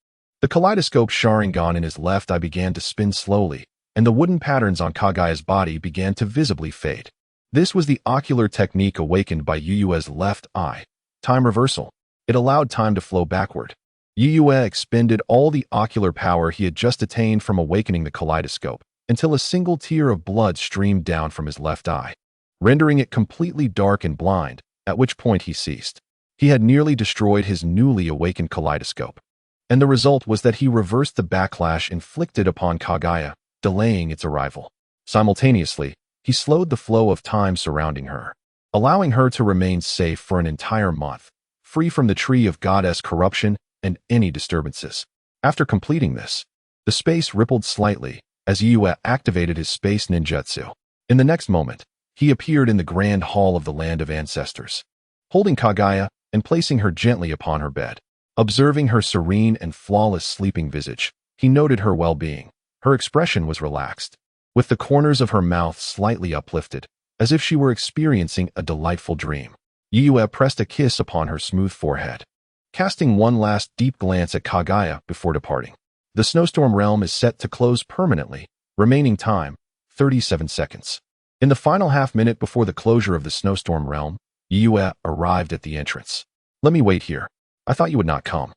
the kaleidoscope Sharingan in his left eye began to spin slowly, and the wooden patterns on Kaguya's body began to visibly fade. This was the ocular technique awakened by Yuru's left eye. Time reversal. It allowed time to flow backward. Yuru expended all the ocular power he had just attained from awakening the kaleidoscope, until a single tear of blood streamed down from his left eye, rendering it completely dark and blind, at which point he ceased. He had nearly destroyed his newly awakened kaleidoscope, and the result was that he reversed the backlash inflicted upon Kaguya, delaying its arrival. Simultaneously, he slowed the flow of time surrounding her, allowing her to remain safe for an entire month, free from the tree of goddess corruption and any disturbances. After completing this, the space rippled slightly as Yuru activated his space ninjutsu. In the next moment, he appeared in the grand hall of the land of ancestors, holding Kaguya and placing her gently upon her bed. Observing her serene and flawless sleeping visage, he noted her well-being. Her expression was relaxed, with the corners of her mouth slightly uplifted, as if she were experiencing a delightful dream. Yuru pressed a kiss upon her smooth forehead, casting one last deep glance at Kaguya before departing. The snowstorm realm is set to close permanently, remaining time, 37 seconds. In the final half-minute before the closure of the snowstorm realm, Yuru arrived at the entrance. "Let me wait here. I thought you would not come.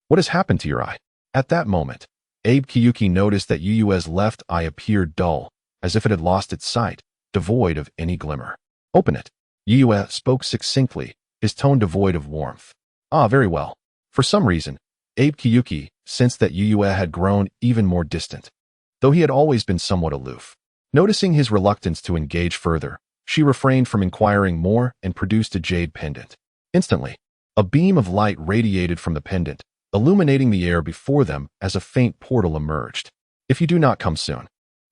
What has happened to your eye?" At that moment, Abe Kiyuki noticed that Yuru's left eye appeared dull, as if it had lost its sight, devoid of any glimmer. "Open it." Yuru spoke succinctly, his tone devoid of warmth. "Ah, very well." For some reason, Abe Kiyuki sensed that Yuru had grown even more distant, though he had always been somewhat aloof. Noticing his reluctance to engage further, she refrained from inquiring more and produced a jade pendant. Instantly, a beam of light radiated from the pendant, illuminating the air before them as a faint portal emerged. "If you do not come soon,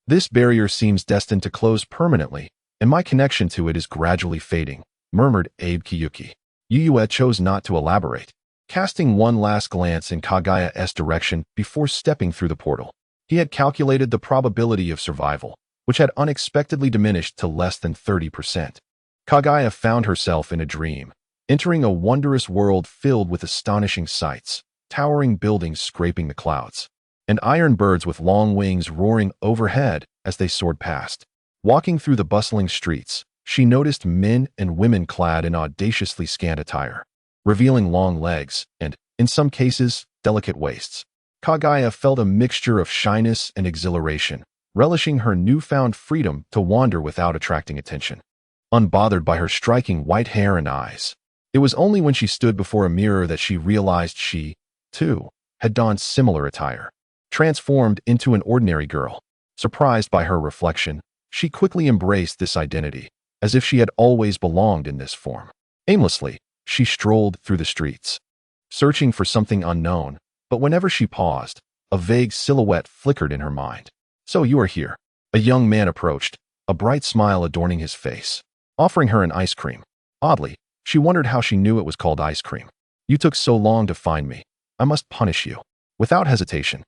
this barrier seems destined to close permanently, and my connection to it is gradually fading," murmured Abe Kiyuki. Yuru chose not to elaborate, casting one last glance in Kaguya's direction before stepping through the portal. He had calculated the probability of survival, which had unexpectedly diminished to less than 30%. Kaguya found herself in a dream, entering a wondrous world filled with astonishing sights, towering buildings scraping the clouds, and iron birds with long wings roaring overhead as they soared past. Walking through the bustling streets, she noticed men and women clad in audaciously scant attire, revealing long legs and, in some cases, delicate waists. Kaguya felt a mixture of shyness and exhilaration, relishing her newfound freedom to wander without attracting attention. Unbothered by her striking white hair and eyes, it was only when she stood before a mirror that she realized she, too, had donned similar attire. Transformed into an ordinary girl, surprised by her reflection, she quickly embraced this identity, as if she had always belonged in this form. Aimlessly, she strolled through the streets, searching for something unknown, but whenever she paused, a vague silhouette flickered in her mind. "So you are here." A young man approached, a bright smile adorning his face, offering her an ice cream. Oddly, she wondered how she knew it was called ice cream. "You took so long to find me. I must punish you." Without hesitation,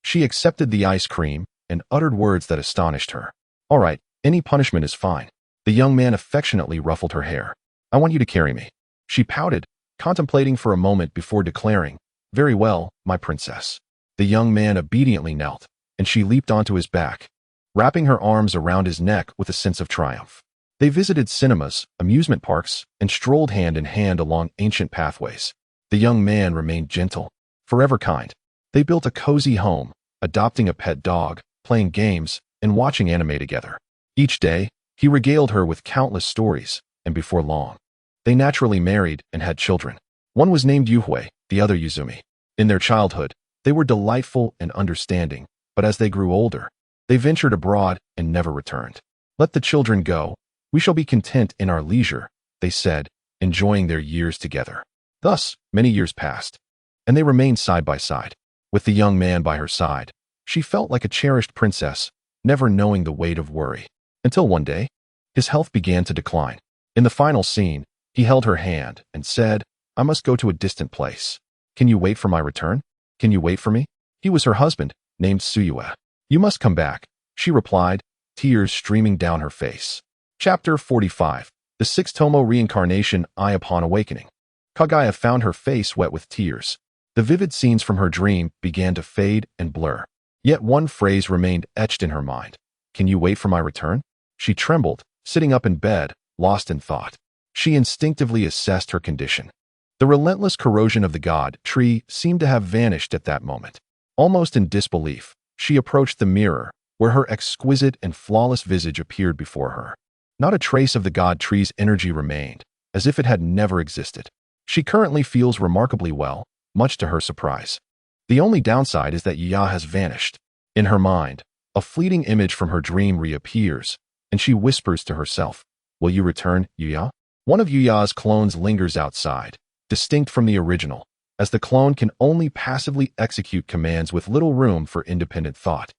she accepted the ice cream and uttered words that astonished her. "All right, any punishment is fine." The young man affectionately ruffled her hair. "I want you to carry me." She pouted, contemplating for a moment before declaring, "Very well, my princess." The young man obediently knelt, and she leaped onto his back, wrapping her arms around his neck with a sense of triumph. They visited cinemas, amusement parks, and strolled hand in hand along ancient pathways. The young man remained gentle, forever kind. They built a cozy home, adopting a pet dog, playing games, and watching anime together. Each day, he regaled her with countless stories, and before long, they naturally married and had children. One was named Yuhui, the other Yuzumi. In their childhood, they were delightful and understanding, but as they grew older, they ventured abroad and never returned. "Let the children go. We shall be content in our leisure," they said, enjoying their years together. Thus, many years passed, and they remained side by side. With the young man by her side, she felt like a cherished princess, never knowing the weight of worry. Until one day, his health began to decline. In the final scene, he held her hand and said, "I must go to a distant place. Can you wait for my return? Can you wait for me?" He was her husband, named Suyue. "You must come back," she replied, tears streaming down her face. Chapter 45. The Sixth Tomo Reincarnation Eye Upon Awakening. Kaguya found her face wet with tears. The vivid scenes from her dream began to fade and blur. Yet one phrase remained etched in her mind. "Can you wait for my return?" She trembled, sitting up in bed, lost in thought. She instinctively assessed her condition. The relentless corrosion of the god tree seemed to have vanished at that moment. Almost in disbelief, she approached the mirror, where her exquisite and flawless visage appeared before her. Not a trace of the god tree's energy remained, as if it had never existed. She currently feels remarkably well, much to her surprise. The only downside is that Yuya has vanished. In her mind, a fleeting image from her dream reappears, and she whispers to herself, "Will you return, Yuya?" One of Yuya's clones lingers outside, distinct from the original, as the clone can only passively execute commands with little room for independent thought,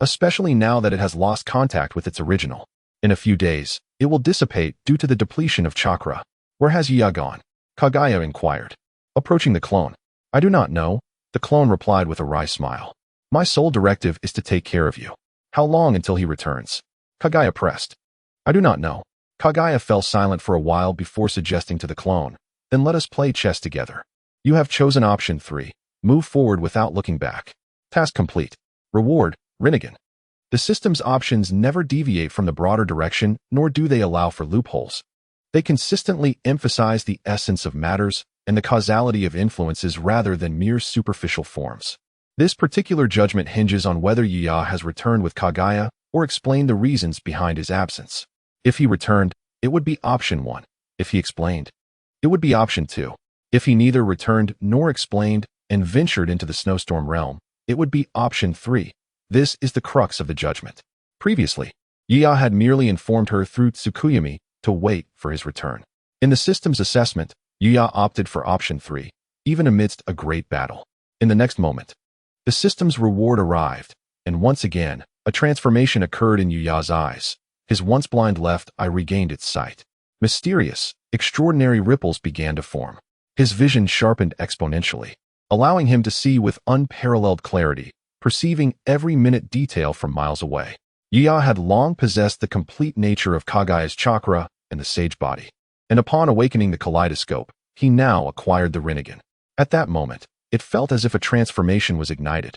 especially now that it has lost contact with its original. In a few days, it will dissipate due to the depletion of chakra. "Where has Yuya gone?" Kaguya inquired, approaching the clone. "I do not know," the clone replied with a wry smile. "My sole directive is to take care of you." "How long until he returns?" Kaguya pressed. "I do not know." Kaguya fell silent for a while before suggesting to the clone, "Then let us play chess together. You have chosen option 3. Move forward without looking back." Task complete. Reward, Rinnegan. The system's options never deviate from the broader direction, nor do they allow for loopholes. They consistently emphasize the essence of matters and the causality of influences rather than mere superficial forms. This particular judgment hinges on whether Yuya has returned with Kaguya or explained the reasons behind his absence. If he returned, it would be option 1. If he explained, it would be option 2. If he neither returned nor explained and ventured into the snowstorm realm, it would be option 3. This is the crux of the judgment. Previously, Yuya had merely informed her through Tsukuyami to wait for his return. In the system's assessment, Yuya opted for option 3, even amidst a great battle. In the next moment, the system's reward arrived, and once again, a transformation occurred in Yuya's eyes. His once blind left eye regained its sight. Mysterious, extraordinary ripples began to form. His vision sharpened exponentially, allowing him to see with unparalleled clarity, perceiving every minute detail from miles away. Yuya had long possessed the complete nature of Kaguya's chakra and the sage body, and upon awakening the kaleidoscope, he now acquired the Rinnegan. At that moment, it felt as if a transformation was ignited.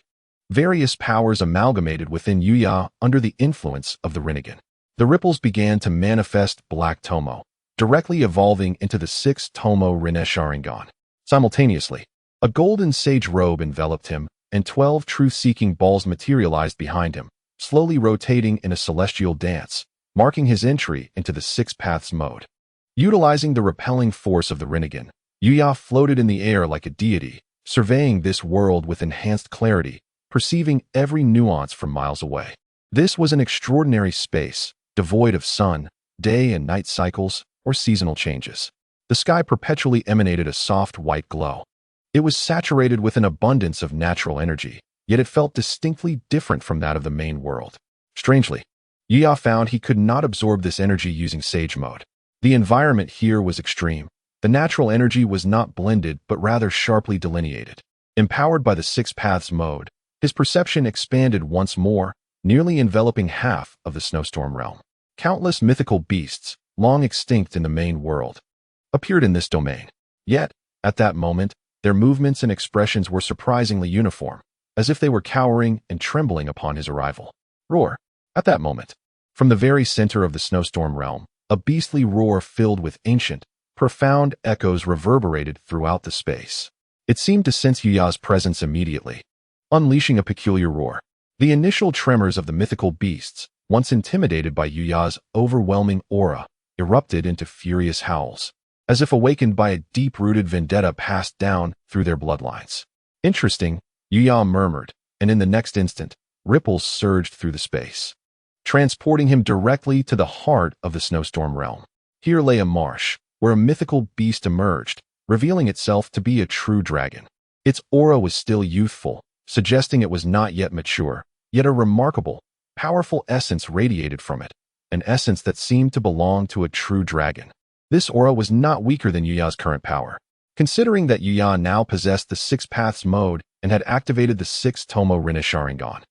Various powers amalgamated within Yuya under the influence of the Rinnegan. The ripples began to manifest Black Tomo, directly evolving into the 6th Tomo Rinnegan. Simultaneously, a golden sage robe enveloped him, and 12 truth-seeking balls materialized behind him, slowly rotating in a celestial dance, marking his entry into the 6 paths mode. Utilizing the repelling force of the Rinnegan, Yuya floated in the air like a deity, surveying this world with enhanced clarity, perceiving every nuance from miles away. This was an extraordinary space, devoid of sun, day and night cycles, or seasonal changes. The sky perpetually emanated a soft white glow. It was saturated with an abundance of natural energy, yet it felt distinctly different from that of the main world. Strangely, Yuya found he could not absorb this energy using Sage mode. The environment here was extreme. The natural energy was not blended but rather sharply delineated. Empowered by the 6 paths mode, his perception expanded once more, nearly enveloping half of the snowstorm realm. Countless mythical beasts, long extinct in the main world, appeared in this domain. Yet, at that moment, their movements and expressions were surprisingly uniform, as if they were cowering and trembling upon his arrival. Roar. At that moment, from the very center of the snowstorm realm, a beastly roar filled with ancient, profound echoes reverberated throughout the space. It seemed to sense Yuya's presence immediately, unleashing a peculiar roar. The initial tremors of the mythical beasts, once intimidated by Yuya's overwhelming aura, erupted into furious howls, as if awakened by a deep-rooted vendetta passed down through their bloodlines. Interesting, Yuya murmured, and in the next instant, ripples surged through the space, transporting him directly to the heart of the snowstorm realm. Here lay a marsh, where a mythical beast emerged, revealing itself to be a true dragon. Its aura was still youthful, suggesting it was not yet mature, yet a remarkable, powerful essence radiated from it, an essence that seemed to belong to a true dragon. This aura was not weaker than Yuya's current power. Considering that Yuya now possessed the 6 paths mode and had activated the 6th Tomo Rinnegan,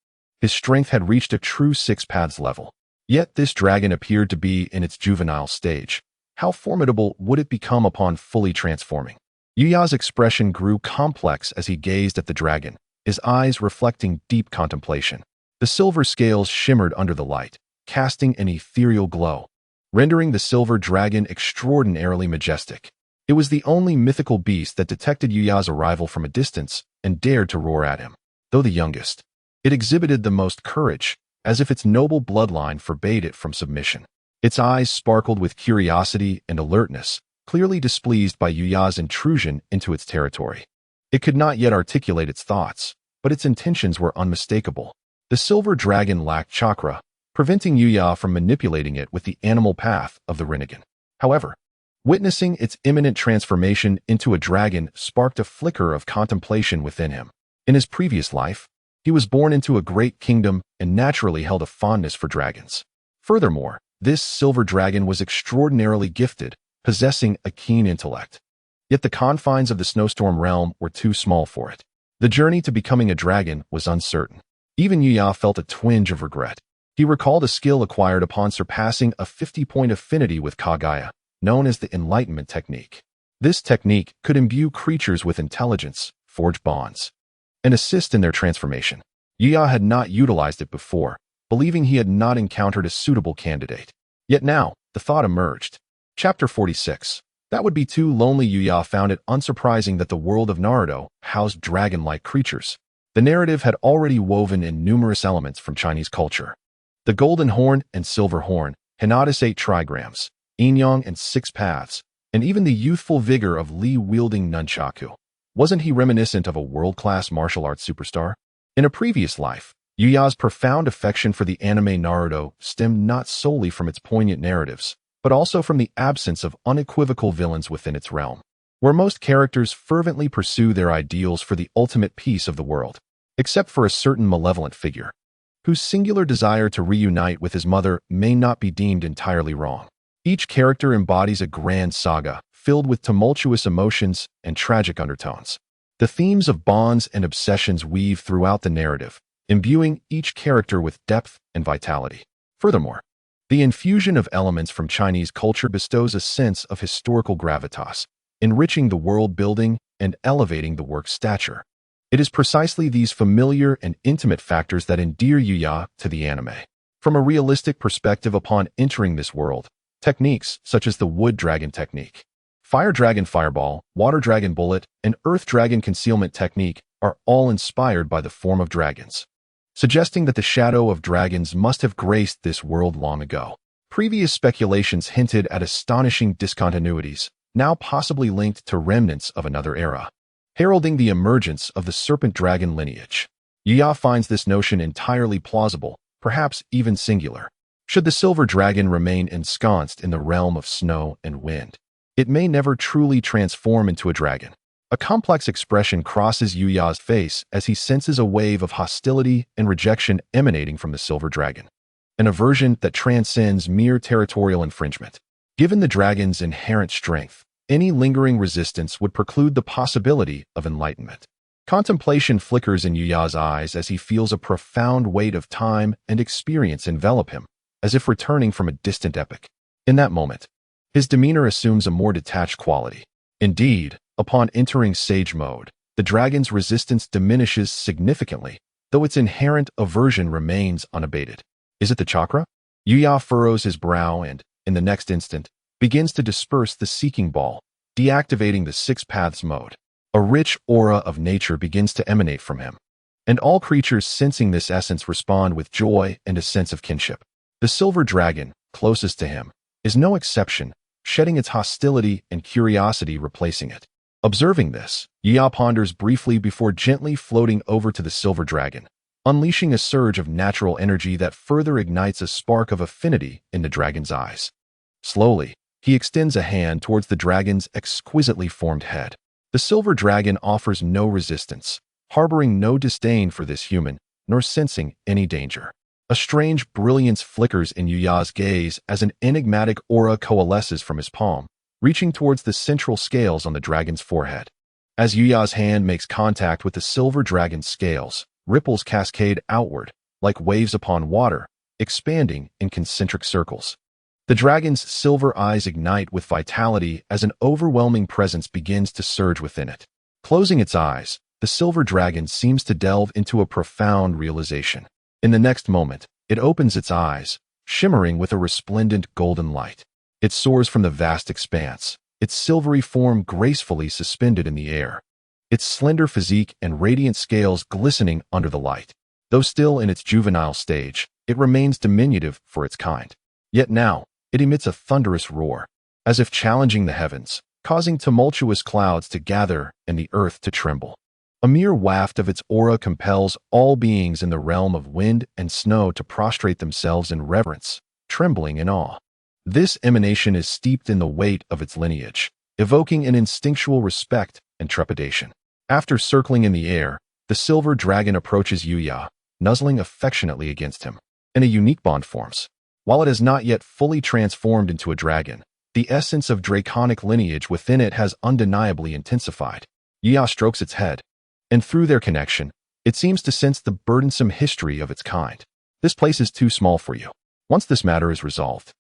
his strength had reached a true 6 paths level. Yet this dragon appeared to be in its juvenile stage. How formidable would it become upon fully transforming? Yuya's expression grew complex as he gazed at the dragon, his eyes reflecting deep contemplation. The silver scales shimmered under the light, casting an ethereal glow, rendering the silver dragon extraordinarily majestic. It was the only mythical beast that detected Yuya's arrival from a distance and dared to roar at him. Though the youngest, it exhibited the most courage, as if its noble bloodline forbade it from submission. Its eyes sparkled with curiosity and alertness, clearly displeased by Yuya's intrusion into its territory. It could not yet articulate its thoughts, but its intentions were unmistakable. The silver dragon lacked chakra, preventing Yuya from manipulating it with the animal path of the Rinnegan. However, witnessing its imminent transformation into a dragon sparked a flicker of contemplation within him. In his previous life, he was born into a great kingdom and naturally held a fondness for dragons. Furthermore, this silver dragon was extraordinarily gifted, possessing a keen intellect. Yet the confines of the snowstorm realm were too small for it. The journey to becoming a dragon was uncertain. Even Yuya felt a twinge of regret. He recalled a skill acquired upon surpassing a 50-point affinity with Kaguya, known as the Enlightenment Technique. This technique could imbue creatures with intelligence, forge bonds, and assist in their transformation. Yuya had not utilized it before, believing he had not encountered a suitable candidate. Yet now, the thought emerged. Chapter 46. That would be too lonely. Yuya found it unsurprising that the world of Naruto housed dragon-like creatures. The narrative had already woven in numerous elements from Chinese culture. The golden horn and silver horn, Hinata's 8 trigrams, Yin-yang and 6 paths, and even the youthful vigor of Li wielding nunchaku. Wasn't he reminiscent of a world-class martial arts superstar? In a previous life, Yuya's profound affection for the anime Naruto stemmed not solely from its poignant narratives, but also from the absence of unequivocal villains within its realm, where most characters fervently pursue their ideals for the ultimate peace of the world, except for a certain malevolent figure, whose singular desire to reunite with his mother may not be deemed entirely wrong. Each character embodies a grand saga, filled with tumultuous emotions and tragic undertones. The themes of bonds and obsessions weave throughout the narrative, imbuing each character with depth and vitality. Furthermore, the infusion of elements from Chinese culture bestows a sense of historical gravitas, enriching the world building and elevating the work's stature. It is precisely these familiar and intimate factors that endear Yuya to the anime. From a realistic perspective upon entering this world, techniques such as the Wood Dragon technique, Fire Dragon Fireball, Water Dragon Bullet, and Earth Dragon Concealment technique are all inspired by the form of dragons, suggesting that the shadow of dragons must have graced this world long ago. Previous speculations hinted at astonishing discontinuities, now possibly linked to remnants of another era, heralding the emergence of the serpent dragon lineage. Yuya finds this notion entirely plausible, perhaps even singular. Should the silver dragon remain ensconced in the realm of snow and wind, it may never truly transform into a dragon. A complex expression crosses Yuya's face as he senses a wave of hostility and rejection emanating from the silver dragon, an aversion that transcends mere territorial infringement. Given the dragon's inherent strength, any lingering resistance would preclude the possibility of enlightenment. Contemplation flickers in Yuya's eyes as he feels a profound weight of time and experience envelop him, as if returning from a distant epoch. In that moment, his demeanor assumes a more detached quality. Indeed, upon entering Sage mode, the dragon's resistance diminishes significantly, though its inherent aversion remains unabated. Is it the chakra? Yuya furrows his brow and, in the next instant, begins to disperse the seeking ball, deactivating the Six Paths mode. A rich aura of nature begins to emanate from him, and all creatures sensing this essence respond with joy and a sense of kinship. The silver dragon, closest to him, is no exception, shedding its hostility and curiosity replacing it. Observing this, Yuya ponders briefly before gently floating over to the silver dragon, unleashing a surge of natural energy that further ignites a spark of affinity in the dragon's eyes. Slowly, he extends a hand towards the dragon's exquisitely formed head. The silver dragon offers no resistance, harboring no disdain for this human, nor sensing any danger. A strange brilliance flickers in Yuya's gaze as an enigmatic aura coalesces from his palm, reaching towards the central scales on the dragon's forehead. As Yuya's hand makes contact with the silver dragon's scales, ripples cascade outward, like waves upon water, expanding in concentric circles. The dragon's silver eyes ignite with vitality as an overwhelming presence begins to surge within it. Closing its eyes, the silver dragon seems to delve into a profound realization. In the next moment, it opens its eyes, shimmering with a resplendent golden light. It soars from the vast expanse, its silvery form gracefully suspended in the air, its slender physique and radiant scales glistening under the light. Though still in its juvenile stage, it remains diminutive for its kind. Yet now, it emits a thunderous roar, as if challenging the heavens, causing tumultuous clouds to gather and the earth to tremble. A mere waft of its aura compels all beings in the realm of wind and snow to prostrate themselves in reverence, trembling in awe. This emanation is steeped in the weight of its lineage, evoking an instinctual respect and trepidation. After circling in the air, the silver dragon approaches Yuya, nuzzling affectionately against him, and a unique bond forms. While it has not yet fully transformed into a dragon, the essence of draconic lineage within it has undeniably intensified. Yuya strokes its head, and through their connection, it seems to sense the burdensome history of its kind. This place is too small for you. Once this matter is resolved,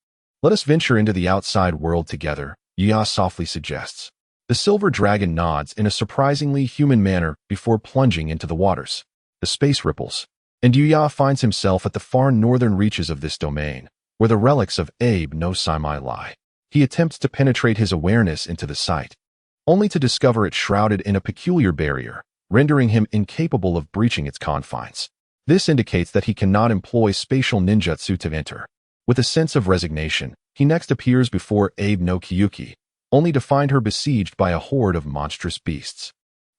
let us venture into the outside world together, Yuya softly suggests. The silver dragon nods in a surprisingly human manner before plunging into the waters. The space ripples, and Yuya finds himself at the far northern reaches of this domain, where the relics of Abe no Saimai lie. He attempts to penetrate his awareness into the site, only to discover it shrouded in a peculiar barrier, rendering him incapable of breaching its confines. This indicates that he cannot employ spatial ninjutsu to enter. With a sense of resignation, he next appears before Abe no Kiyuki, only to find her besieged by a horde of monstrous beasts.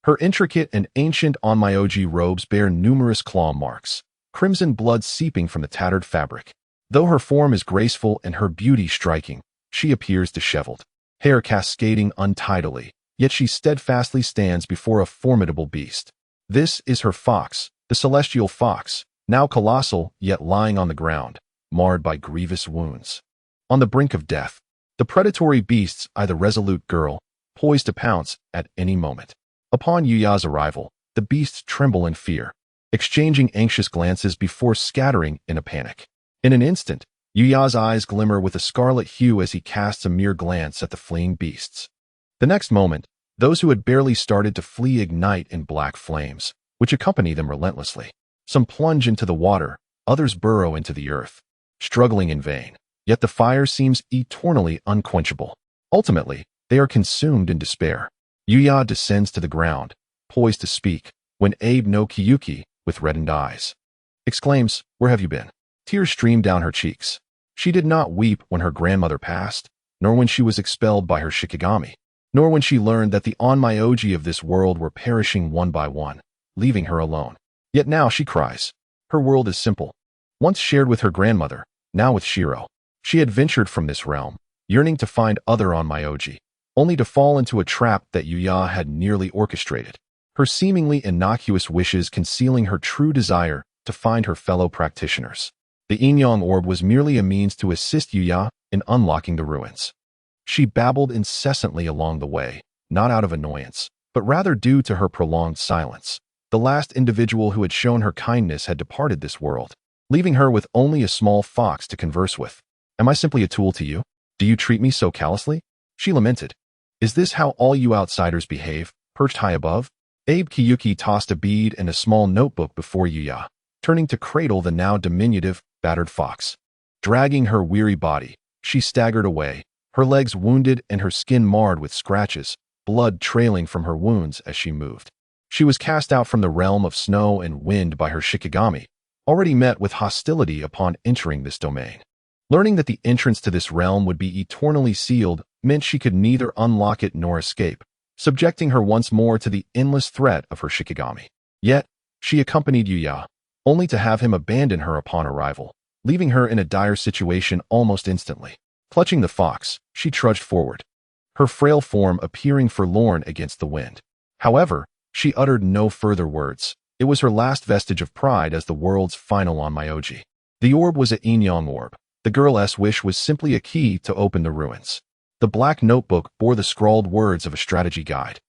Her intricate and ancient onmyoji robes bear numerous claw marks, crimson blood seeping from the tattered fabric. Though her form is graceful and her beauty striking, she appears disheveled, hair cascading untidily, yet she steadfastly stands before a formidable beast. This is her fox, the celestial fox, now colossal yet lying on the ground, marred by grievous wounds. On the brink of death, the predatory beasts eye the resolute girl, poised to pounce at any moment. Upon Yuya's arrival, the beasts tremble in fear, exchanging anxious glances before scattering in a panic. In an instant, Yuya's eyes glimmer with a scarlet hue as he casts a mere glance at the fleeing beasts. The next moment, those who had barely started to flee ignite in black flames, which accompany them relentlessly. Some plunge into the water, others burrow into the earth, struggling in vain. Yet the fire seems eternally unquenchable. Ultimately, they are consumed in despair. Yuya descends to the ground, poised to speak, when Abe no Kiyuki, with reddened eyes, exclaims, "Where have you been?" Tears stream down her cheeks. She did not weep when her grandmother passed, nor when she was expelled by her Shikigami, nor when she learned that the onmyoji of this world were perishing one by one, leaving her alone. Yet now she cries. Her world is simple. Once shared with her grandmother, now with Shiro. She had ventured from this realm, yearning to find other onmyoji, only to fall into a trap that Yuya had nearly orchestrated, her seemingly innocuous wishes concealing her true desire to find her fellow practitioners. The Yin-Yang orb was merely a means to assist Yuya in unlocking the ruins. She babbled incessantly along the way, not out of annoyance, but rather due to her prolonged silence. The last individual who had shown her kindness had departed this world, leaving her with only a small fox to converse with. "Am I simply a tool to you? Do you treat me so callously?" she lamented. "Is this how all you outsiders behave, perched high above?" Abe Kiyuki tossed a bead and a small notebook before Yuya, turning to cradle the now diminutive, battered fox. Dragging her weary body, she staggered away, her legs wounded and her skin marred with scratches, blood trailing from her wounds as she moved. She was cast out from the realm of snow and wind by her Shikigami, already met with hostility upon entering this domain. Learning that the entrance to this realm would be eternally sealed meant she could neither unlock it nor escape, subjecting her once more to the endless threat of her Shikigami. Yet, she accompanied Yuya, only to have him abandon her upon arrival, leaving her in a dire situation almost instantly. Clutching the fox, she trudged forward, her frail form appearing forlorn against the wind. However, she uttered no further words. It was her last vestige of pride as the world's final onmyoji. The orb was a Yin-Yang orb. The girl's wish was simply a key to open the ruins. The black notebook bore the scrawled words of a strategy guide.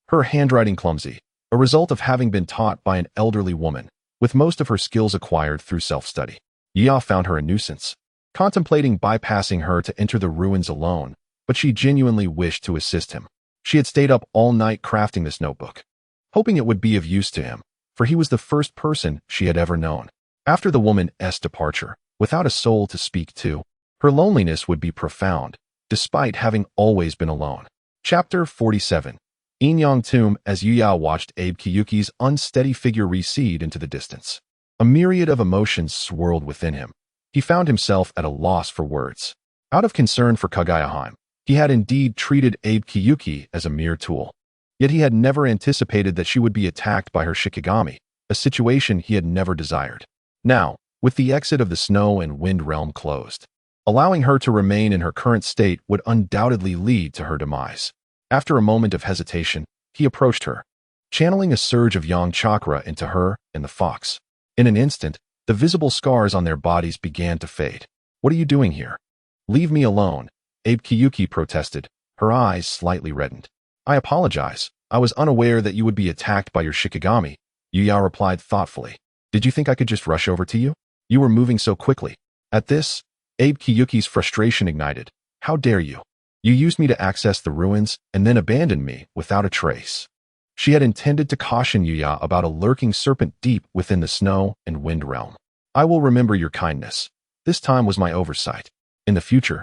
Her handwriting clumsy, a result of having been taught by an elderly woman, with most of her skills acquired through self-study. Yuya found her a nuisance, contemplating bypassing her to enter the ruins alone, but she genuinely wished to assist him. She had stayed up all night crafting this notebook, hoping it would be of use to him, for he was the first person she had ever known. After the woman's departure, without a soul to speak to, her loneliness would be profound, despite having always been alone. Chapter 47. Yin-Yang Tomb. As Yuya watched Abe Kiyuki's unsteady figure recede into the distance, a myriad of emotions swirled within him. He found himself at a loss for words. Out of concern for Kaguya, he had indeed treated Abe Kiyuki as a mere tool. Yet he had never anticipated that she would be attacked by her Shikigami, a situation he had never desired. Now, with the exit of the snow and wind realm closed, allowing her to remain in her current state would undoubtedly lead to her demise. After a moment of hesitation, he approached her, channeling a surge of yang chakra into her and the fox. In an instant, the visible scars on their bodies began to fade. "What are you doing here?" "Leave me alone," Abe Kiyuki protested, her eyes slightly reddened. "I apologize. I was unaware that you would be attacked by your Shikigami," Yuya replied thoughtfully. "Did you think I could just rush over to you? You were moving so quickly." At this, Abe Kiyuki's frustration ignited. "How dare you? You used me to access the ruins and then abandoned me without a trace." She had intended to caution Yuya about a lurking serpent deep within the snow and wind realm. "I will remember your kindness. This time was my oversight. In the future,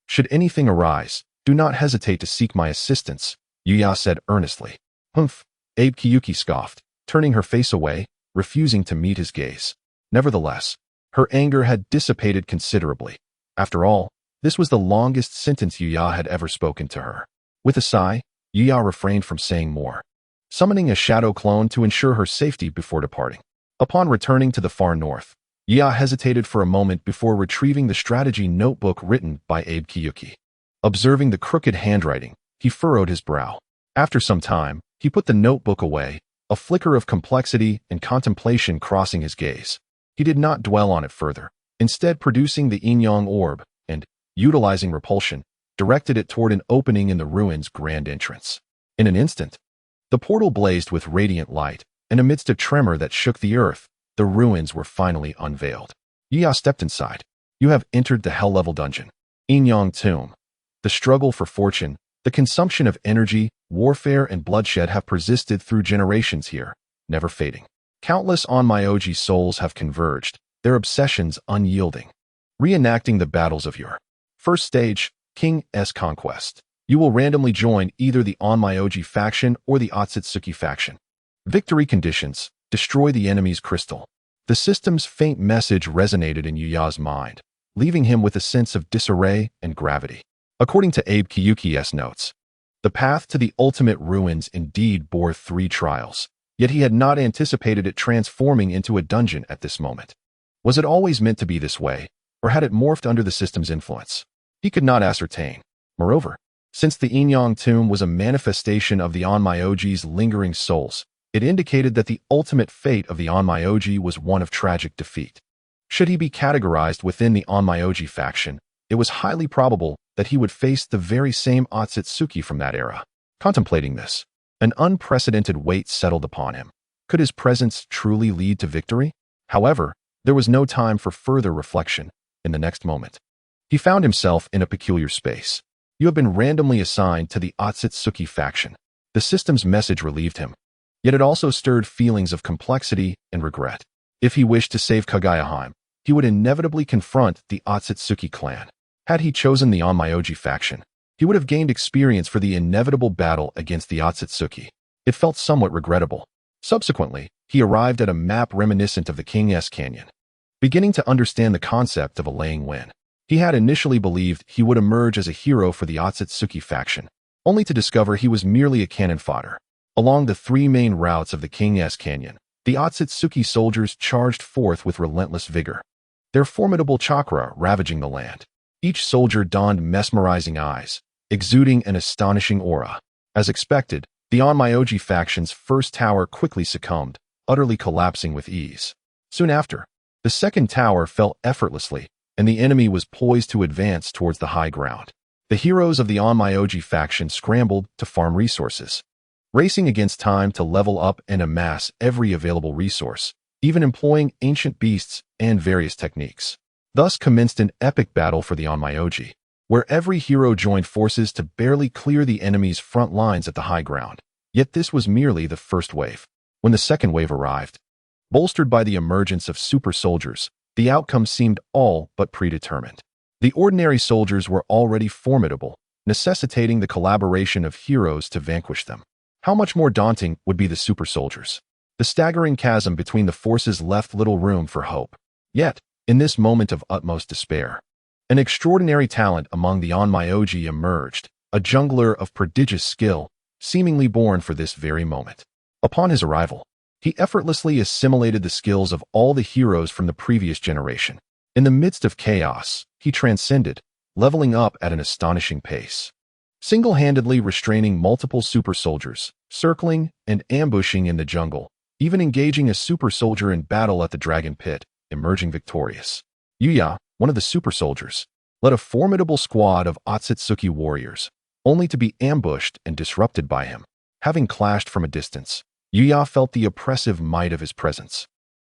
should anything arise, do not hesitate to seek my assistance," Yuya said earnestly. "Humph," Abe Kiyuki scoffed, turning her face away, refusing to meet his gaze. Nevertheless, her anger had dissipated considerably. After all, this was the longest sentence Yuya had ever spoken to her. With a sigh, Yuya refrained from saying more, summoning a shadow clone to ensure her safety before departing. Upon returning to the far north, Yuya hesitated for a moment before retrieving the strategy notebook written by Abe Kiyuki. Observing the crooked handwriting, he furrowed his brow. After some time, he put the notebook away, a flicker of complexity and contemplation crossing his gaze. He did not dwell on it further, instead producing the Yin-Yang orb and, utilizing repulsion, directed it toward an opening in the ruins' grand entrance. In an instant, the portal blazed with radiant light, and amidst a tremor that shook the earth, the ruins were finally unveiled. Yuya stepped inside. "You have entered the hell-level dungeon. Yin-Yang Tomb. The struggle for fortune, The consumption of energy, warfare, and bloodshed have persisted through generations here, never fading. Countless Onmyoji souls have converged, their obsessions unyielding. Reenacting the battles of your first stage, King's Conquest. You will randomly join either the Onmyoji faction or the Otsutsuki faction. Victory conditions: destroy the enemy's crystal. The system's faint message resonated in Yuya's mind, leaving him with a sense of disarray and gravity. According to Abe Kyuki's notes, the path to the ultimate ruins indeed bore 3 trials, yet he had not anticipated it transforming into a dungeon at this moment. Was it always meant to be this way, or had it morphed under the system's influence? He could not ascertain. Moreover, since the Inyang tomb was a manifestation of the Onmyoji's lingering souls, it indicated that the ultimate fate of the Onmyoji was one of tragic defeat. Should he be categorized within the Onmyoji faction, it was highly probable that he would face the very same Otsutsuki from that era. Contemplating this, an unprecedented weight settled upon him. Could his presence truly lead to victory? However, there was no time for further reflection. In the next moment, he found himself in a peculiar space. You have been randomly assigned to the Otsutsuki faction. The system's message relieved him, yet it also stirred feelings of complexity and regret. If he wished to save Kaguya, he would inevitably confront the Otsutsuki clan. Had he chosen the Onmyoji faction, he would have gained experience for the inevitable battle against the Otsutsuki. It felt somewhat regrettable. Subsequently, he arrived at a map reminiscent of the King's Canyon. Beginning to understand the concept of a laying win, he had initially believed he would emerge as a hero for the Otsutsuki faction, only to discover he was merely a cannon fodder. Along the 3 main routes of the King's Canyon, the Otsutsuki soldiers charged forth with relentless vigor, their formidable chakra ravaging the land. Each soldier donned mesmerizing eyes, exuding an astonishing aura. As expected, the Onmyoji faction's first tower quickly succumbed, utterly collapsing with ease. Soon after, the second tower fell effortlessly, and the enemy was poised to advance towards the high ground. The heroes of the Onmyoji faction scrambled to farm resources, racing against time to level up and amass every available resource, even employing ancient beasts and various techniques. Thus commenced an epic battle for the Onmyoji, where every hero joined forces to barely clear the enemy's front lines at the high ground. Yet this was merely the first wave. When the second wave arrived, bolstered by the emergence of super soldiers, the outcome seemed all but predetermined. The ordinary soldiers were already formidable, necessitating the collaboration of heroes to vanquish them. How much more daunting would be the super soldiers? The staggering chasm between the forces left little room for hope. Yet, in this moment of utmost despair, an extraordinary talent among the Onmyoji emerged, a jungler of prodigious skill, seemingly born for this very moment. Upon his arrival, he effortlessly assimilated the skills of all the heroes from the previous generation. In the midst of chaos, he transcended, leveling up at an astonishing pace, single-handedly restraining multiple super soldiers, circling and ambushing in the jungle, even engaging a super soldier in battle at the dragon pit, emerging victorious. Yuya, one of the super soldiers, led a formidable squad of Otsutsuki warriors, only to be ambushed and disrupted by him. Having clashed from a distance, Yuya felt the oppressive might of his presence.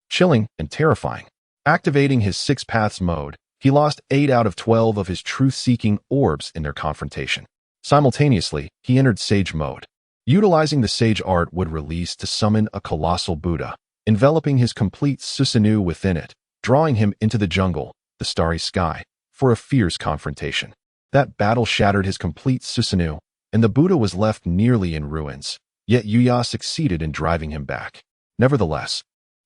Chilling and terrifying. Activating his 6 paths mode, he lost 8 out of 12 of his truth-seeking orbs in their confrontation. Simultaneously, he entered Sage mode. Utilizing the Sage art would release to summon a colossal Buddha, enveloping his complete Susanoo within it, drawing him into the jungle, the starry sky, for a fierce confrontation. That battle shattered his complete Susanoo, and the Buddha was left nearly in ruins. Yet Yuya succeeded in driving him back. Nevertheless,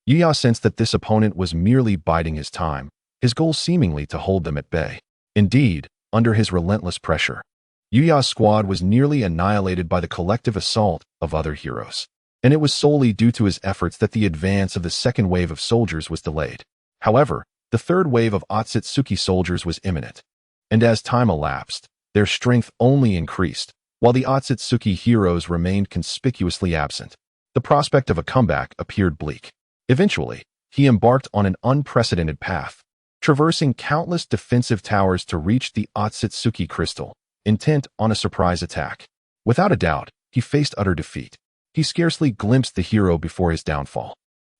Yuya sensed that this opponent was merely biding his time, his goal seemingly to hold them at bay. Indeed, under his relentless pressure, Yuya's squad was nearly annihilated by the collective assault of other heroes. And it was solely due to his efforts that the advance of the second wave of soldiers was delayed. However, the third wave of Otsutsuki soldiers was imminent. And as time elapsed, their strength only increased, while the Otsutsuki heroes remained conspicuously absent. The prospect of a comeback appeared bleak. Eventually, he embarked on an unprecedented path, traversing countless defensive towers to reach the Otsutsuki crystal, intent on a surprise attack. Without a doubt, he faced utter defeat. He scarcely glimpsed the hero before his downfall.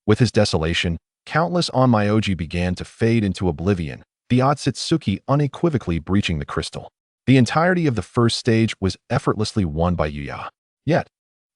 With his desolation, countless Onmyoji began to fade into oblivion, the Otsutsuki unequivocally breaching the crystal. The entirety of the first stage was effortlessly won by Yuya. Yet,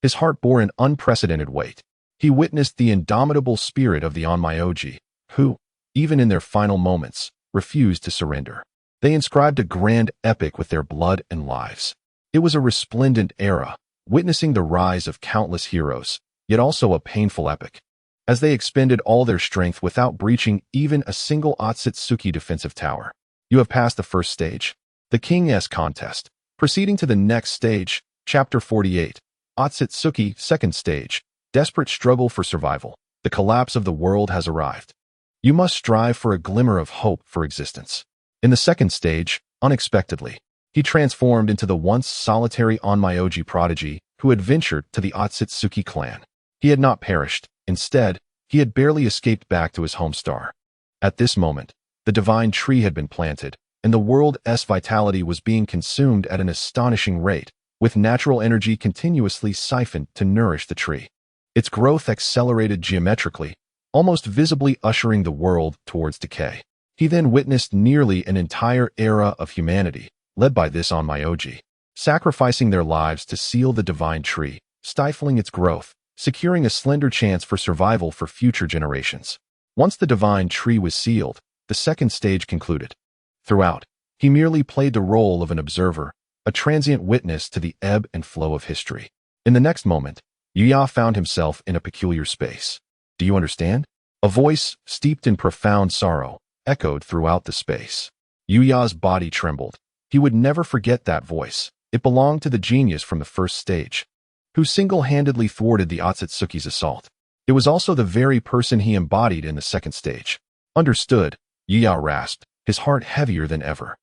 his heart bore an unprecedented weight. He witnessed the indomitable spirit of the Onmyoji, who, even in their final moments, refused to surrender. They inscribed a grand epic with their blood and lives. It was a resplendent era, witnessing the rise of countless heroes, yet also a painful epic, as they expended all their strength without breaching even a single Otsutsuki defensive tower. You have passed the first stage, the King's Contest. Proceeding to the next stage, Chapter 48, Otsutsuki, second stage, desperate struggle for survival. The collapse of the world has arrived. You must strive for a glimmer of hope for existence. In the second stage, unexpectedly, he transformed into the once solitary Onmyoji prodigy who had ventured to the Otsutsuki clan. He had not perished. Instead, he had barely escaped back to his home star. At this moment, the divine tree had been planted, and the world's vitality was being consumed at an astonishing rate, with natural energy continuously siphoned to nourish the tree. Its growth accelerated geometrically, almost visibly ushering the world towards decay. He then witnessed nearly an entire era of humanity, led by this Onmyoji, sacrificing their lives to seal the divine tree, stifling its growth, securing a slender chance for survival for future generations. Once the divine tree was sealed, the second stage concluded. Throughout, he merely played the role of an observer, a transient witness to the ebb and flow of history. In the next moment, Yuya found himself in a peculiar space. Do you understand? A voice, steeped in profound sorrow, echoed throughout the space. Yuya's body trembled. He would never forget that voice. It belonged to the genius from the first stage, who single-handedly thwarted the Otsutsuki's assault. It was also the very person he embodied in the second stage. Understood, Yuya rasped, his heart heavier than ever.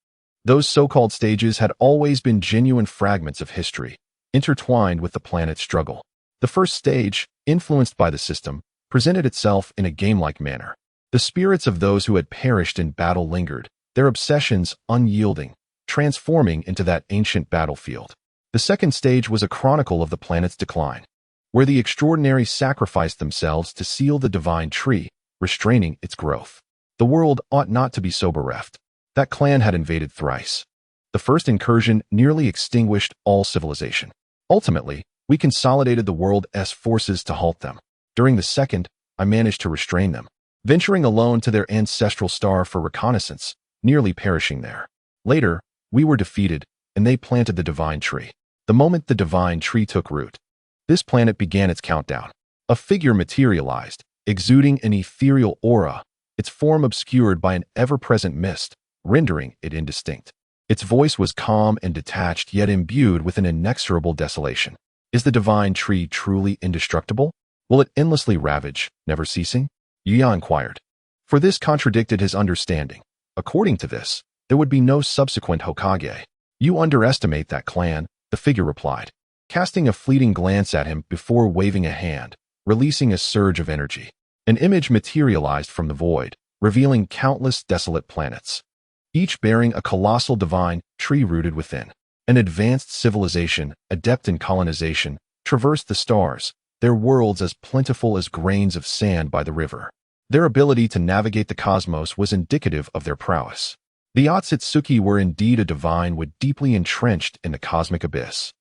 Those so-called stages had always been genuine fragments of history, intertwined with the planet's struggle. The first stage, influenced by the system, presented itself in a game-like manner. The spirits of those who had perished in battle lingered, their obsessions unyielding, transforming into that ancient battlefield. The second stage was a chronicle of the planet's decline, where the extraordinary sacrificed themselves to seal the divine tree, restraining its growth. The world ought not to be so bereft. That clan had invaded thrice. The first incursion nearly extinguished all civilization. Ultimately, we consolidated the world's forces to halt them. During the second, I managed to restrain them, venturing alone to their ancestral star for reconnaissance, nearly perishing there. Later, we were defeated, and they planted the divine tree. The moment the divine tree took root, this planet began its countdown. A figure materialized, exuding an ethereal aura, its form obscured by an ever-present mist, rendering it indistinct. Its voice was calm and detached, yet imbued with an inexorable desolation. Is the divine tree truly indestructible? Will it endlessly ravage, never ceasing? Yuya inquired. For this contradicted his understanding. According to this, there would be no subsequent Hokage. You underestimate that clan, the figure replied, casting a fleeting glance at him before waving a hand, releasing a surge of energy. An image materialized from the void, revealing countless desolate planets, each bearing a colossal divine tree rooted within. An advanced civilization, adept in colonization, traversed the stars, their worlds as plentiful as grains of sand by the river. Their ability to navigate the cosmos was indicative of their prowess. The Otsutsuki were indeed a divine wood deeply entrenched in the cosmic abyss,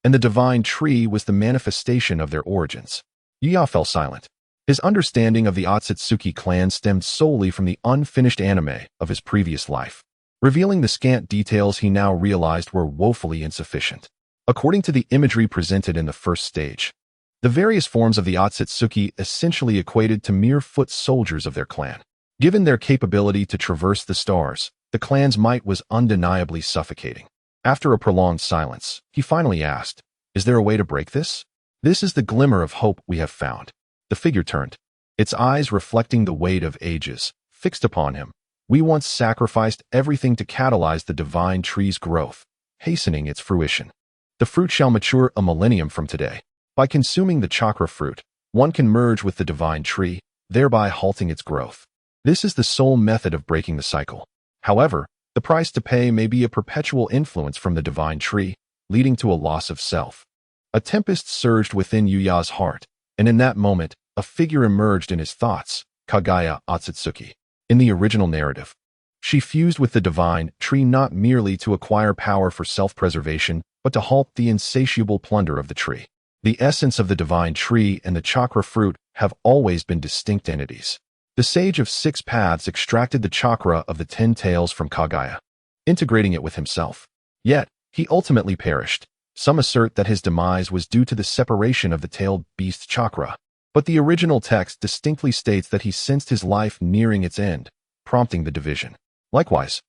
and the divine tree was the manifestation of their origins. Yuya fell silent. His understanding of the Otsutsuki clan stemmed solely from the unfinished anime of his previous life, revealing the scant details he now realized were woefully insufficient. According to the imagery presented in the first stage, the various forms of the Otsutsuki essentially equated to mere foot soldiers of their clan. Given their capability to traverse the stars, the clan's might was undeniably suffocating. After a prolonged silence, he finally asked, "Is there a way to break this? This is the glimmer of hope we have found." The figure turned, its eyes reflecting the weight of ages, fixed upon him. We once sacrificed everything to catalyze the divine tree's growth, hastening its fruition. The fruit shall mature a millennium from today. By consuming the chakra fruit, one can merge with the divine tree, thereby halting its growth. This is the sole method of breaking the cycle. However, the price to pay may be a perpetual influence from the divine tree, leading to a loss of self. A tempest surged within Yuya's heart, and in that moment, a figure emerged in his thoughts, Kaguya Otsutsuki. In the original narrative, She fused with the divine tree not merely to acquire power for self-preservation, but to halt the insatiable plunder of the tree. The essence of the divine tree and the chakra fruit have always been distinct entities. The sage of 6 paths extracted the chakra of the 10 tails from Kaguya, integrating it with himself. Yet, he ultimately perished. Some assert that his demise was due to the separation of the tailed beast chakra, but the original text distinctly states that he sensed his life nearing its end, prompting the division. Likewise,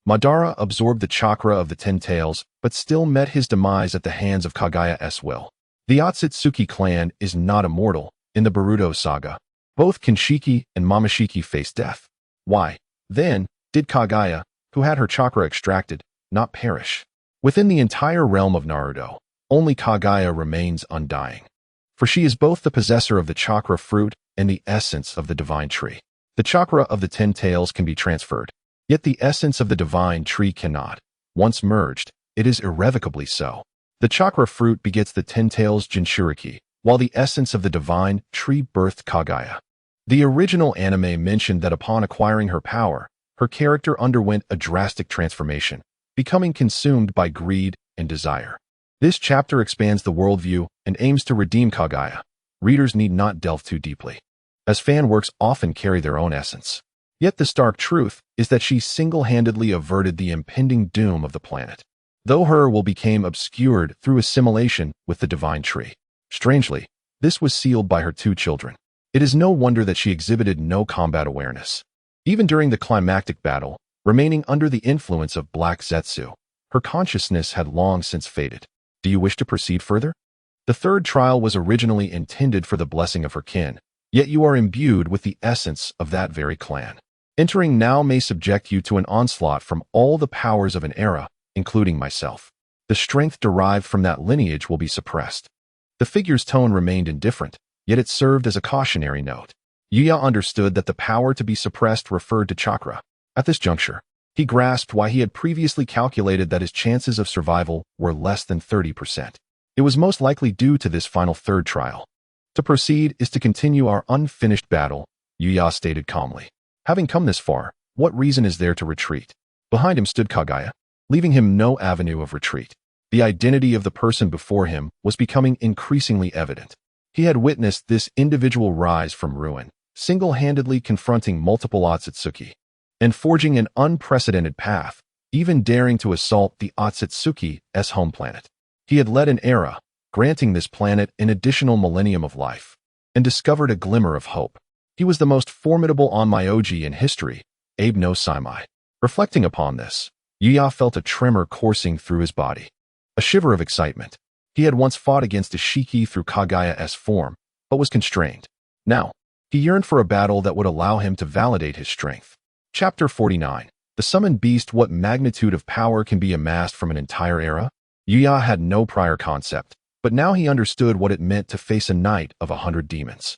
Madara absorbed the chakra of the 10 tails, but still met his demise at the hands of Kaguya's will. The Otsutsuki clan is not immortal. In the Boruto saga, both Kinshiki and Momoshiki faced death. Why, then, did Kaguya, who had her chakra extracted, not perish? Within the entire realm of Naruto, only Kaguya remains undying. For she is both the possessor of the chakra fruit and the essence of the divine tree. The chakra of the 10 tails can be transferred, yet the essence of the divine tree cannot. Once merged, it is irrevocably so. The chakra fruit begets the 10 tails Jinchuriki, while the essence of the divine tree birthed Kaguya. The original anime mentioned that upon acquiring her power, her character underwent a drastic transformation, becoming consumed by greed and desire. This chapter expands the worldview and aims to redeem Kaguya. Readers need not delve too deeply, as fan works often carry their own essence. Yet the stark truth is that she single-handedly averted the impending doom of the planet, though her will became obscured through assimilation with the divine tree. Strangely, this was sealed by her 2 children. It is no wonder that she exhibited no combat awareness. Even during the climactic battle, remaining under the influence of Black Zetsu, her consciousness had long since faded. Do you wish to proceed further? The 3rd trial was originally intended for the blessing of her kin, yet you are imbued with the essence of that very clan. Entering now may subject you to an onslaught from all the powers of an era, including myself. The strength derived from that lineage will be suppressed. The figure's tone remained indifferent, yet it served as a cautionary note. Yuya understood that the power to be suppressed referred to chakra. At this juncture, he grasped why he had previously calculated that his chances of survival were less than 30%. It was most likely due to this final 3rd trial. To proceed is to continue our unfinished battle, Yuya stated calmly. Having come this far, what reason is there to retreat? Behind him stood Kaguya, leaving him no avenue of retreat. The identity of the person before him was becoming increasingly evident. He had witnessed this individual rise from ruin, single-handedly confronting multiple Otsutsuki, and forging an unprecedented path, even daring to assault the Otsutsuki's home planet. He had led an era, granting this planet an additional millennium of life, and discovered a glimmer of hope. He was the most formidable Onmyoji in history, Abe no Saimai. Reflecting upon this, Yuya felt a tremor coursing through his body. A shiver of excitement. He had once fought against Isshiki through Kaguya's form, but was constrained. Now, he yearned for a battle that would allow him to validate his strength. Chapter 49. The Summoned Beast. What magnitude of power can be amassed from an entire era? Yuya had no prior concept, but now he understood what it meant to face a knight of 100 demons.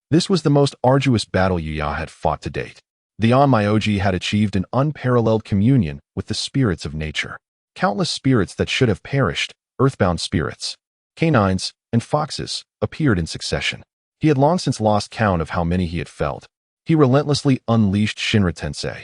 This was the most arduous battle Yuya had fought to date. The Onmyoji had achieved an unparalleled communion with the spirits of nature. Countless spirits that should have perished, earthbound spirits, canines, and foxes, appeared in succession. He had long since lost count of how many he had felled. He relentlessly unleashed Shinra Tensei,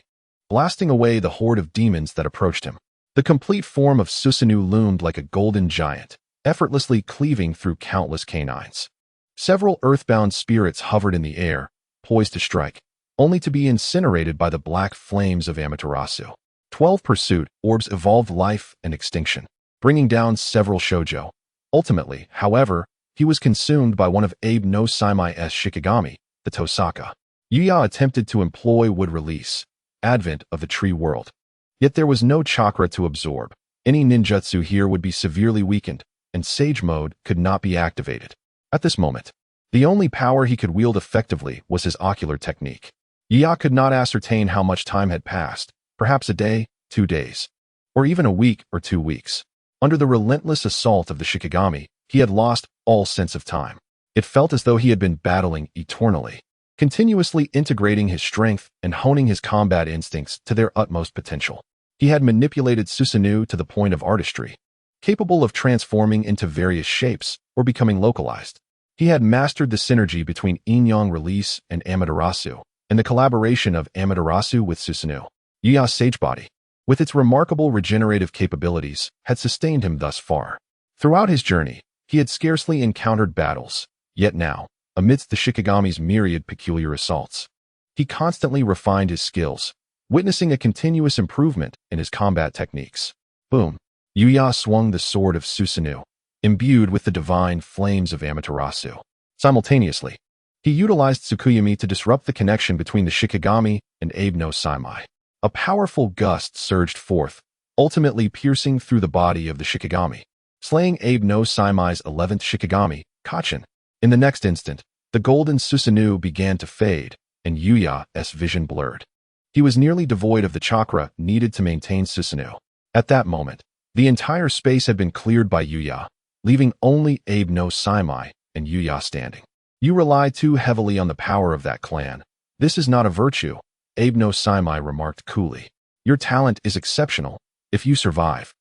blasting away the horde of demons that approached him. The complete form of Susanoo loomed like a golden giant, effortlessly cleaving through countless canines. Several earthbound spirits hovered in the air, poised to strike, only to be incinerated by the black flames of Amaterasu. 12 pursuit orbs evolved life and extinction, bringing down several shoujo. Ultimately, however, he was consumed by one of Abe no Saimai's Shikigami, the Tosaka. Yuya attempted to employ would release, advent of the tree world. Yet there was no chakra to absorb. Any ninjutsu here would be severely weakened, and Sage Mode could not be activated. At this moment, the only power he could wield effectively was his ocular technique. Yuya could not ascertain how much time had passed, perhaps a day, 2 days, or even a week or 2 weeks. Under the relentless assault of the Shikigami, he had lost all sense of time. It felt as though he had been battling eternally, continuously integrating his strength and honing his combat instincts to their utmost potential. He had manipulated Susanoo to the point of artistry, capable of transforming into various shapes or becoming localized. He had mastered the synergy between Yin-Yang release and Amaterasu, and the collaboration of Amaterasu with Susanoo. Yuya's sage body, with its remarkable regenerative capabilities, had sustained him thus far. Throughout his journey, he had scarcely encountered battles, yet now, amidst the Shikigami's myriad peculiar assaults, he constantly refined his skills, witnessing a continuous improvement in his combat techniques. Boom! Yuya swung the sword of Susanoo, imbued with the divine flames of Amaterasu. Simultaneously, he utilized Tsukuyomi to disrupt the connection between the Shikigami and Abe no Saimai. A powerful gust surged forth, ultimately piercing through the body of the Shikigami, slaying Abe no Saimai's 11th Shikigami, Kachin. In the next instant, the golden Susanoo began to fade, and Yuya's vision blurred. He was nearly devoid of the chakra needed to maintain Susanoo. At that moment, the entire space had been cleared by Yuya, leaving only Abe no Saimai and Yuya standing. You rely too heavily on the power of that clan. This is not a virtue, Abe no Saimai remarked coolly. Your talent is exceptional. If you survive,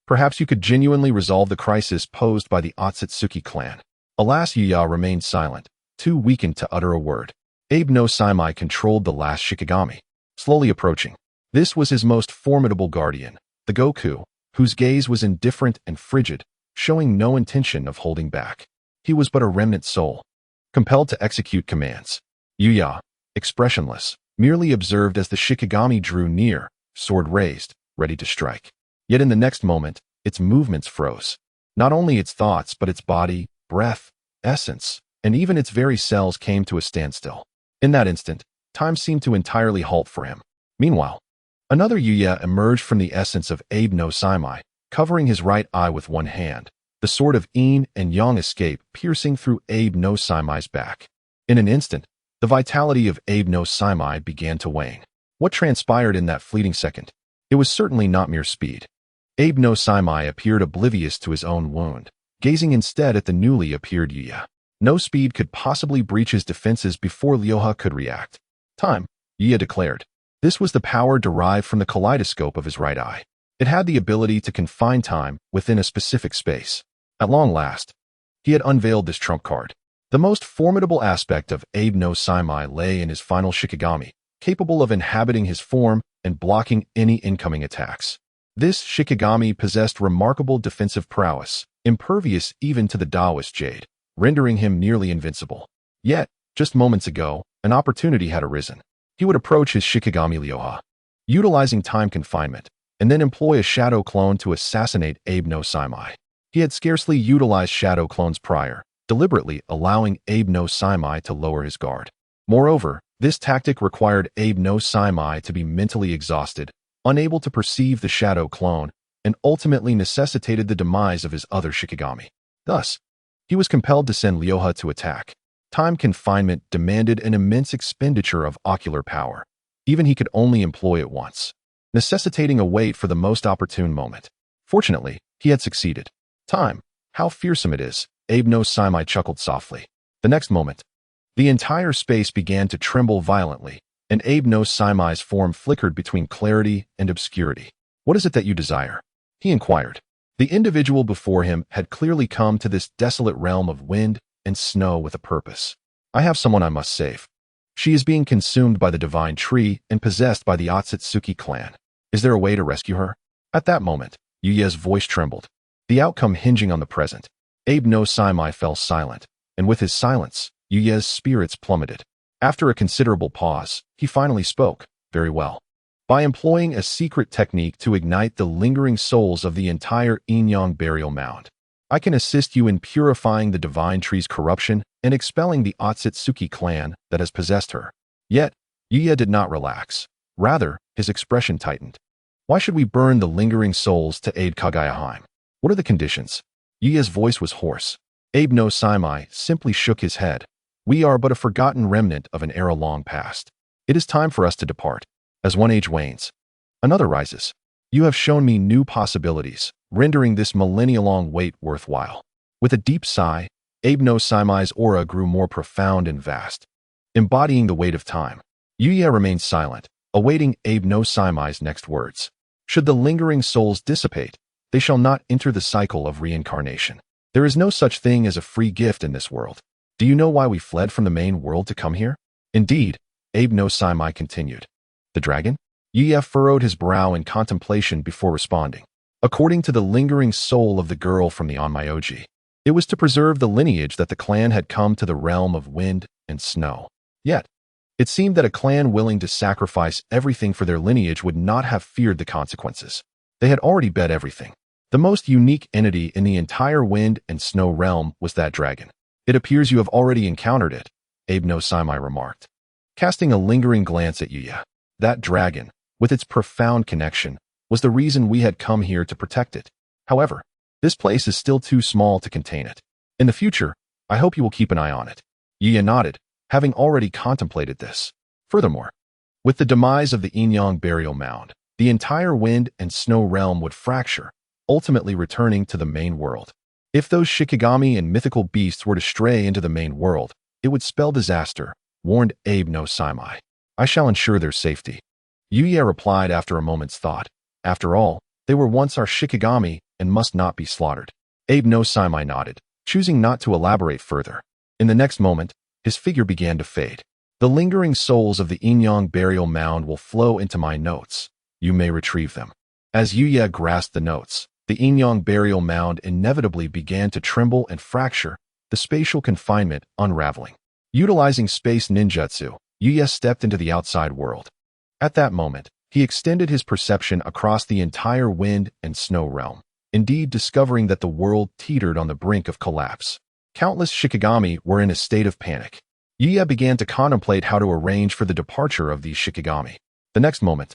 perhaps you could genuinely resolve the crisis posed by the Otsutsuki clan. Alas, Yuya remained silent, too weakened to utter a word. Abe no Saimai controlled the last Shikigami, slowly approaching. This was his most formidable guardian, the Goku, whose gaze was indifferent and frigid, showing no intention of holding back. He was but a remnant soul, compelled to execute commands. Yuya, expressionless, merely observed as the Shikigami drew near, sword raised, ready to strike. Yet in the next moment, its movements froze. Not only its thoughts, but its body, breath, essence, and even its very cells came to a standstill. In that instant, time seemed to entirely halt for him. Meanwhile, another Yuya emerged from the essence of Abe no Saimai, covering his right eye with one hand. The sword of Yin and Yang escaped, piercing through Abe no Saimai's back. In an instant, the vitality of Abe no Saimai began to wane. What transpired in that fleeting second? It was certainly not mere speed. Abe no Saimai appeared oblivious to his own wound, gazing instead at the newly appeared Yuya. No speed could possibly breach his defenses before Ryoha could react. Time, Yuya declared. This was the power derived from the kaleidoscope of his right eye. It had the ability to confine time within a specific space. At long last, he had unveiled this trump card. The most formidable aspect of Abe no Saimai lay in his final Shikigami, capable of inhabiting his form and blocking any incoming attacks. This Shikigami possessed remarkable defensive prowess, impervious even to the Taoist jade, rendering him nearly invincible. Yet, just moments ago, an opportunity had arisen. He would approach his Shikigami Ryoha, utilizing time confinement, and then employ a shadow clone to assassinate Abe no Saimai. He had scarcely utilized shadow clones prior, deliberately allowing Abe no Saimai to lower his guard. Moreover, this tactic required Abe no Saimai to be mentally exhausted, unable to perceive the shadow clone, and ultimately necessitated the demise of his other Shikigami. Thus, he was compelled to send Ryoha to attack. Time confinement demanded an immense expenditure of ocular power. Even he could only employ it once, necessitating a wait for the most opportune moment. Fortunately, he had succeeded. Time, how fearsome it is, Abe no Saimai chuckled softly. The next moment, the entire space began to tremble violently, and Abe no Saimai's form flickered between clarity and obscurity. What is it that you desire? He inquired. The individual before him had clearly come to this desolate realm of wind and snow with a purpose. I have someone I must save. She is being consumed by the divine tree and possessed by the Otsutsuki clan. Is there a way to rescue her? At that moment, Yuya's voice trembled, the outcome hinging on the present. Abe no Saimai fell silent, and with his silence, Yuya's spirits plummeted. After a considerable pause, he finally spoke. Very well. By employing a secret technique to ignite the lingering souls of the entire Yin-Yang burial mound, I can assist you in purifying the divine tree's corruption and expelling the Otsutsuki clan that has possessed her. Yet, Yuya did not relax. Rather, his expression tightened. Why should we burn the lingering souls to aid Kaguya? What are the conditions? Yuya's voice was hoarse. Abe no Saimai simply shook his head. We are but a forgotten remnant of an era long past. It is time for us to depart. As one age wanes, another rises. You have shown me new possibilities, rendering this millennia-long wait worthwhile. With a deep sigh, Abe no Saimai's aura grew more profound and vast, embodying the weight of time. Yuya remained silent, awaiting Abe no Saimai's next words. Should the lingering souls dissipate, they shall not enter the cycle of reincarnation. There is no such thing as a free gift in this world. Do you know why we fled from the main world to come here? Indeed, Abe no Saimai continued. The dragon? Yuya furrowed his brow in contemplation before responding. According to the lingering soul of the girl from the Onmyoji, it was to preserve the lineage that the clan had come to the realm of wind and snow. Yet, it seemed that a clan willing to sacrifice everything for their lineage would not have feared the consequences. They had already bet everything. The most unique entity in the entire wind and snow realm was that dragon. It appears you have already encountered it, Abe no Saimai remarked, casting a lingering glance at Yuya. That dragon, with its profound connection, was the reason we had come here to protect it. However, this place is still too small to contain it. In the future, I hope you will keep an eye on it. Yuya nodded, having already contemplated this. Furthermore, with the demise of the Inyang burial mound, the entire wind and snow realm would fracture, ultimately returning to the main world. If those Shikigami and mythical beasts were to stray into the main world, it would spell disaster, warned Abe no Saimai. I shall ensure their safety. Yuya replied after a moment's thought. After all, they were once our Shikigami and must not be slaughtered. Abe no Saimai nodded, choosing not to elaborate further. In the next moment, his figure began to fade. The lingering souls of the Inyang burial mound will flow into my notes. You may retrieve them. As Yuya grasped the notes, the Inyang burial mound inevitably began to tremble and fracture, the spatial confinement unraveling. Utilizing space ninjutsu, Yuya stepped into the outside world. At that moment, he extended his perception across the entire wind and snow realm, indeed discovering that the world teetered on the brink of collapse. Countless Shikigami were in a state of panic. Yuya began to contemplate how to arrange for the departure of these Shikigami. The next moment,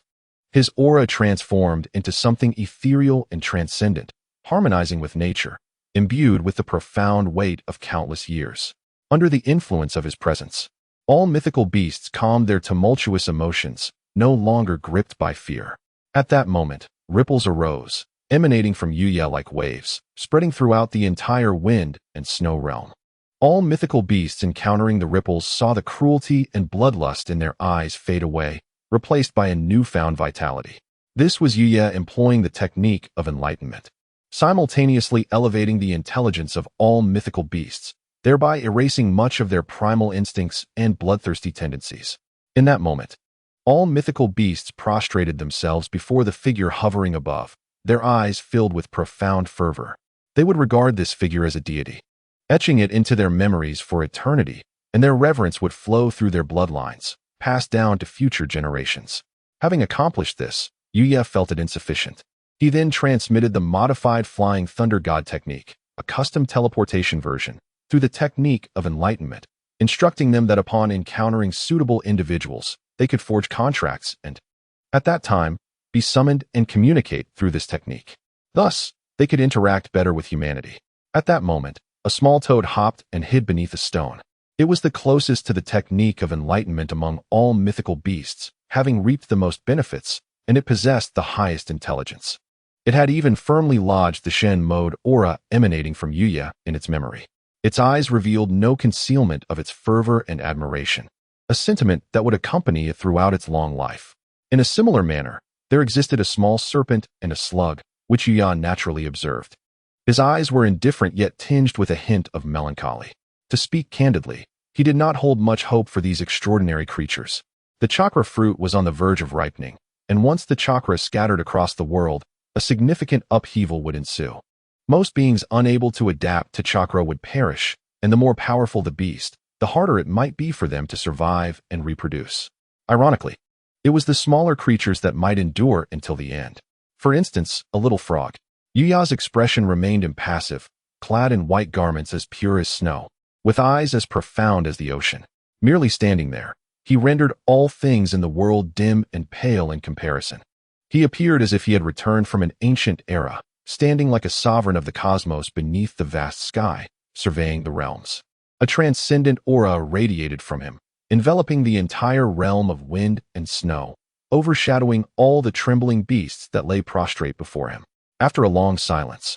his aura transformed into something ethereal and transcendent, harmonizing with nature, imbued with the profound weight of countless years. Under the influence of his presence, all mythical beasts calmed their tumultuous emotions, no longer gripped by fear. At that moment, ripples arose, emanating from Yuya like waves, spreading throughout the entire wind and snow realm. All mythical beasts encountering the ripples saw the cruelty and bloodlust in their eyes fade away, replaced by a newfound vitality. This was Yuya employing the technique of enlightenment, simultaneously elevating the intelligence of all mythical beasts, thereby erasing much of their primal instincts and bloodthirsty tendencies. In that moment, all mythical beasts prostrated themselves before the figure hovering above, their eyes filled with profound fervor. They would regard this figure as a deity, etching it into their memories for eternity, and their reverence would flow through their bloodlines, passed down to future generations. Having accomplished this, Yuya felt it insufficient. He then transmitted the modified Flying Thunder God technique, a custom teleportation version, through the technique of enlightenment, instructing them that upon encountering suitable individuals, they could forge contracts and, at that time, be summoned and communicate through this technique. Thus, they could interact better with humanity. At that moment, a small toad hopped and hid beneath a stone. It was the closest to the technique of enlightenment among all mythical beasts, having reaped the most benefits, and it possessed the highest intelligence. It had even firmly lodged the Shen mode aura emanating from Yuya in its memory. Its eyes revealed no concealment of its fervor and admiration, a sentiment that would accompany it throughout its long life. In a similar manner, there existed a small serpent and a slug, which Yuya naturally observed. His eyes were indifferent yet tinged with a hint of melancholy. To speak candidly, he did not hold much hope for these extraordinary creatures. The chakra fruit was on the verge of ripening, and once the chakra scattered across the world, a significant upheaval would ensue. Most beings unable to adapt to chakra would perish, and the more powerful the beast, the harder it might be for them to survive and reproduce. Ironically, it was the smaller creatures that might endure until the end. For instance, a little frog. Yuya's expression remained impassive, clad in white garments as pure as snow, with eyes as profound as the ocean. Merely standing there, he rendered all things in the world dim and pale in comparison. He appeared as if he had returned from an ancient era, standing like a sovereign of the cosmos beneath the vast sky, surveying the realms. A transcendent aura radiated from him, enveloping the entire realm of wind and snow, overshadowing all the trembling beasts that lay prostrate before him. After a long silence,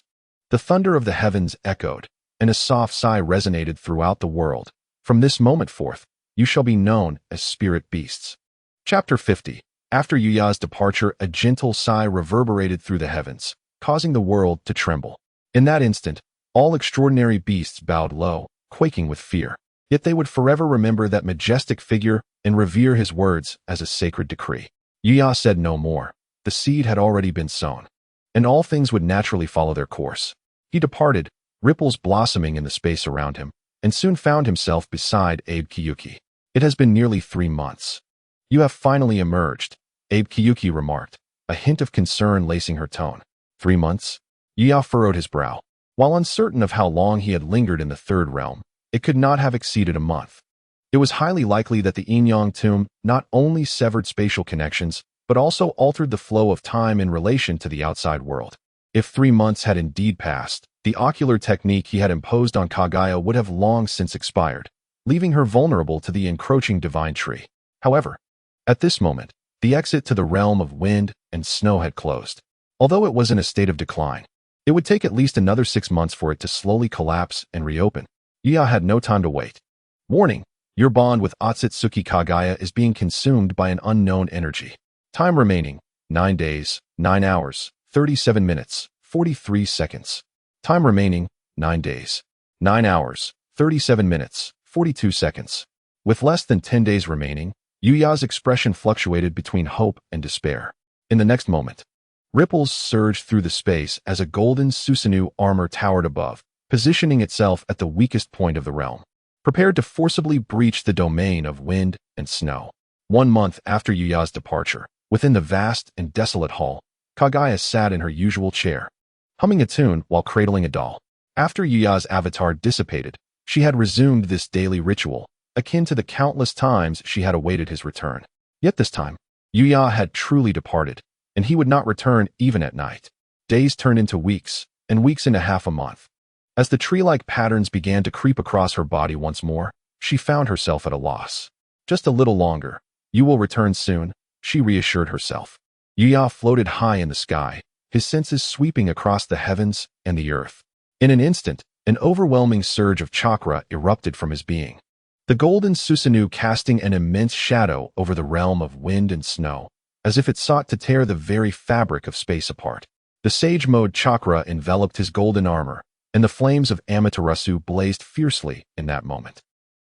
the thunder of the heavens echoed, and a soft sigh resonated throughout the world. From this moment forth, you shall be known as spirit beasts. Chapter 50. After Yuya's departure, a gentle sigh reverberated through the heavens, causing the world to tremble. In that instant, all extraordinary beasts bowed low, quaking with fear. Yet they would forever remember that majestic figure and revere his words as a sacred decree. Yuya said no more. The seed had already been sown, and all things would naturally follow their course. He departed, ripples blossoming in the space around him, and soon found himself beside Abe Kiyuki. It has been nearly 3 months. You have finally emerged, Abe Kiyuki remarked, a hint of concern lacing her tone. 3 months? Yuya furrowed his brow. While uncertain of how long he had lingered in the third realm, it could not have exceeded a month. It was highly likely that the Yin-Yang tomb not only severed spatial connections, but also altered the flow of time in relation to the outside world. If 3 months had indeed passed, the ocular technique he had imposed on Kaguya would have long since expired, leaving her vulnerable to the encroaching divine tree. However, at this moment, the exit to the realm of wind and snow had closed. Although it was in a state of decline, it would take at least another 6 months for it to slowly collapse and reopen. Yuya had no time to wait. Warning, your bond with Otsutsuki Kaguya is being consumed by an unknown energy. Time remaining, 9 days, 9 hours, 37 minutes, 43 seconds. Time remaining, 9 days, 9 hours, 37 minutes, 42 seconds. With less than 10 days remaining, Yuya's expression fluctuated between hope and despair. In the next moment, ripples surged through the space as a golden Susanoo armor towered above, positioning itself at the weakest point of the realm, prepared to forcibly breach the domain of wind and snow. 1 month after Yuya's departure, within the vast and desolate hall, Kaguya sat in her usual chair, humming a tune while cradling a doll. After Yuya's avatar dissipated, she had resumed this daily ritual, akin to the countless times she had awaited his return. Yet this time, Yuya had truly departed, and he would not return even at night. Days turned into weeks, and weeks into half a month. As the tree-like patterns began to creep across her body once more, she found herself at a loss. Just a little longer. You will return soon, she reassured herself. Yuya floated high in the sky, his senses sweeping across the heavens and the earth. In an instant, an overwhelming surge of chakra erupted from his being. The golden Susanoo casting an immense shadow over the realm of wind and snow, as if it sought to tear the very fabric of space apart. The sage mode chakra enveloped his golden armor, and the flames of Amaterasu blazed fiercely in that moment.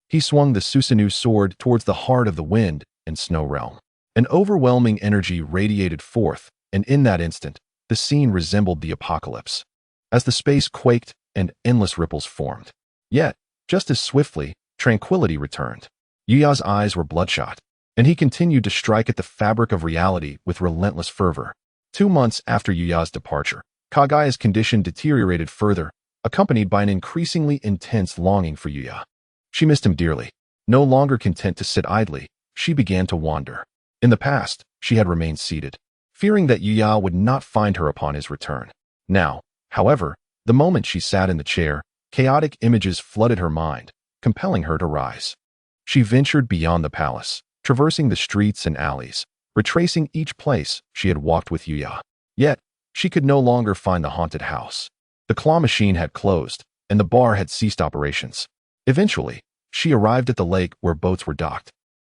He swung the Susanoo sword towards the heart of the wind and snow realm. An overwhelming energy radiated forth, and in that instant, the scene resembled the apocalypse. As the space quaked and endless ripples formed. Yet, just as swiftly, tranquility returned. Yuya's eyes were bloodshot, and he continued to strike at the fabric of reality with relentless fervor. 2 months after Yuya's departure, Kaguya's condition deteriorated further, accompanied by an increasingly intense longing for Yuya. She missed him dearly. No longer content to sit idly, she began to wander. In the past, she had remained seated, fearing that Yuya would not find her upon his return. Now, however, the moment she sat in the chair, chaotic images flooded her mind, compelling her to rise. She ventured beyond the palace, traversing the streets and alleys, retracing each place she had walked with Yuya. Yet, she could no longer find the haunted house. The claw machine had closed, and the bar had ceased operations. Eventually, she arrived at the lake where boats were docked.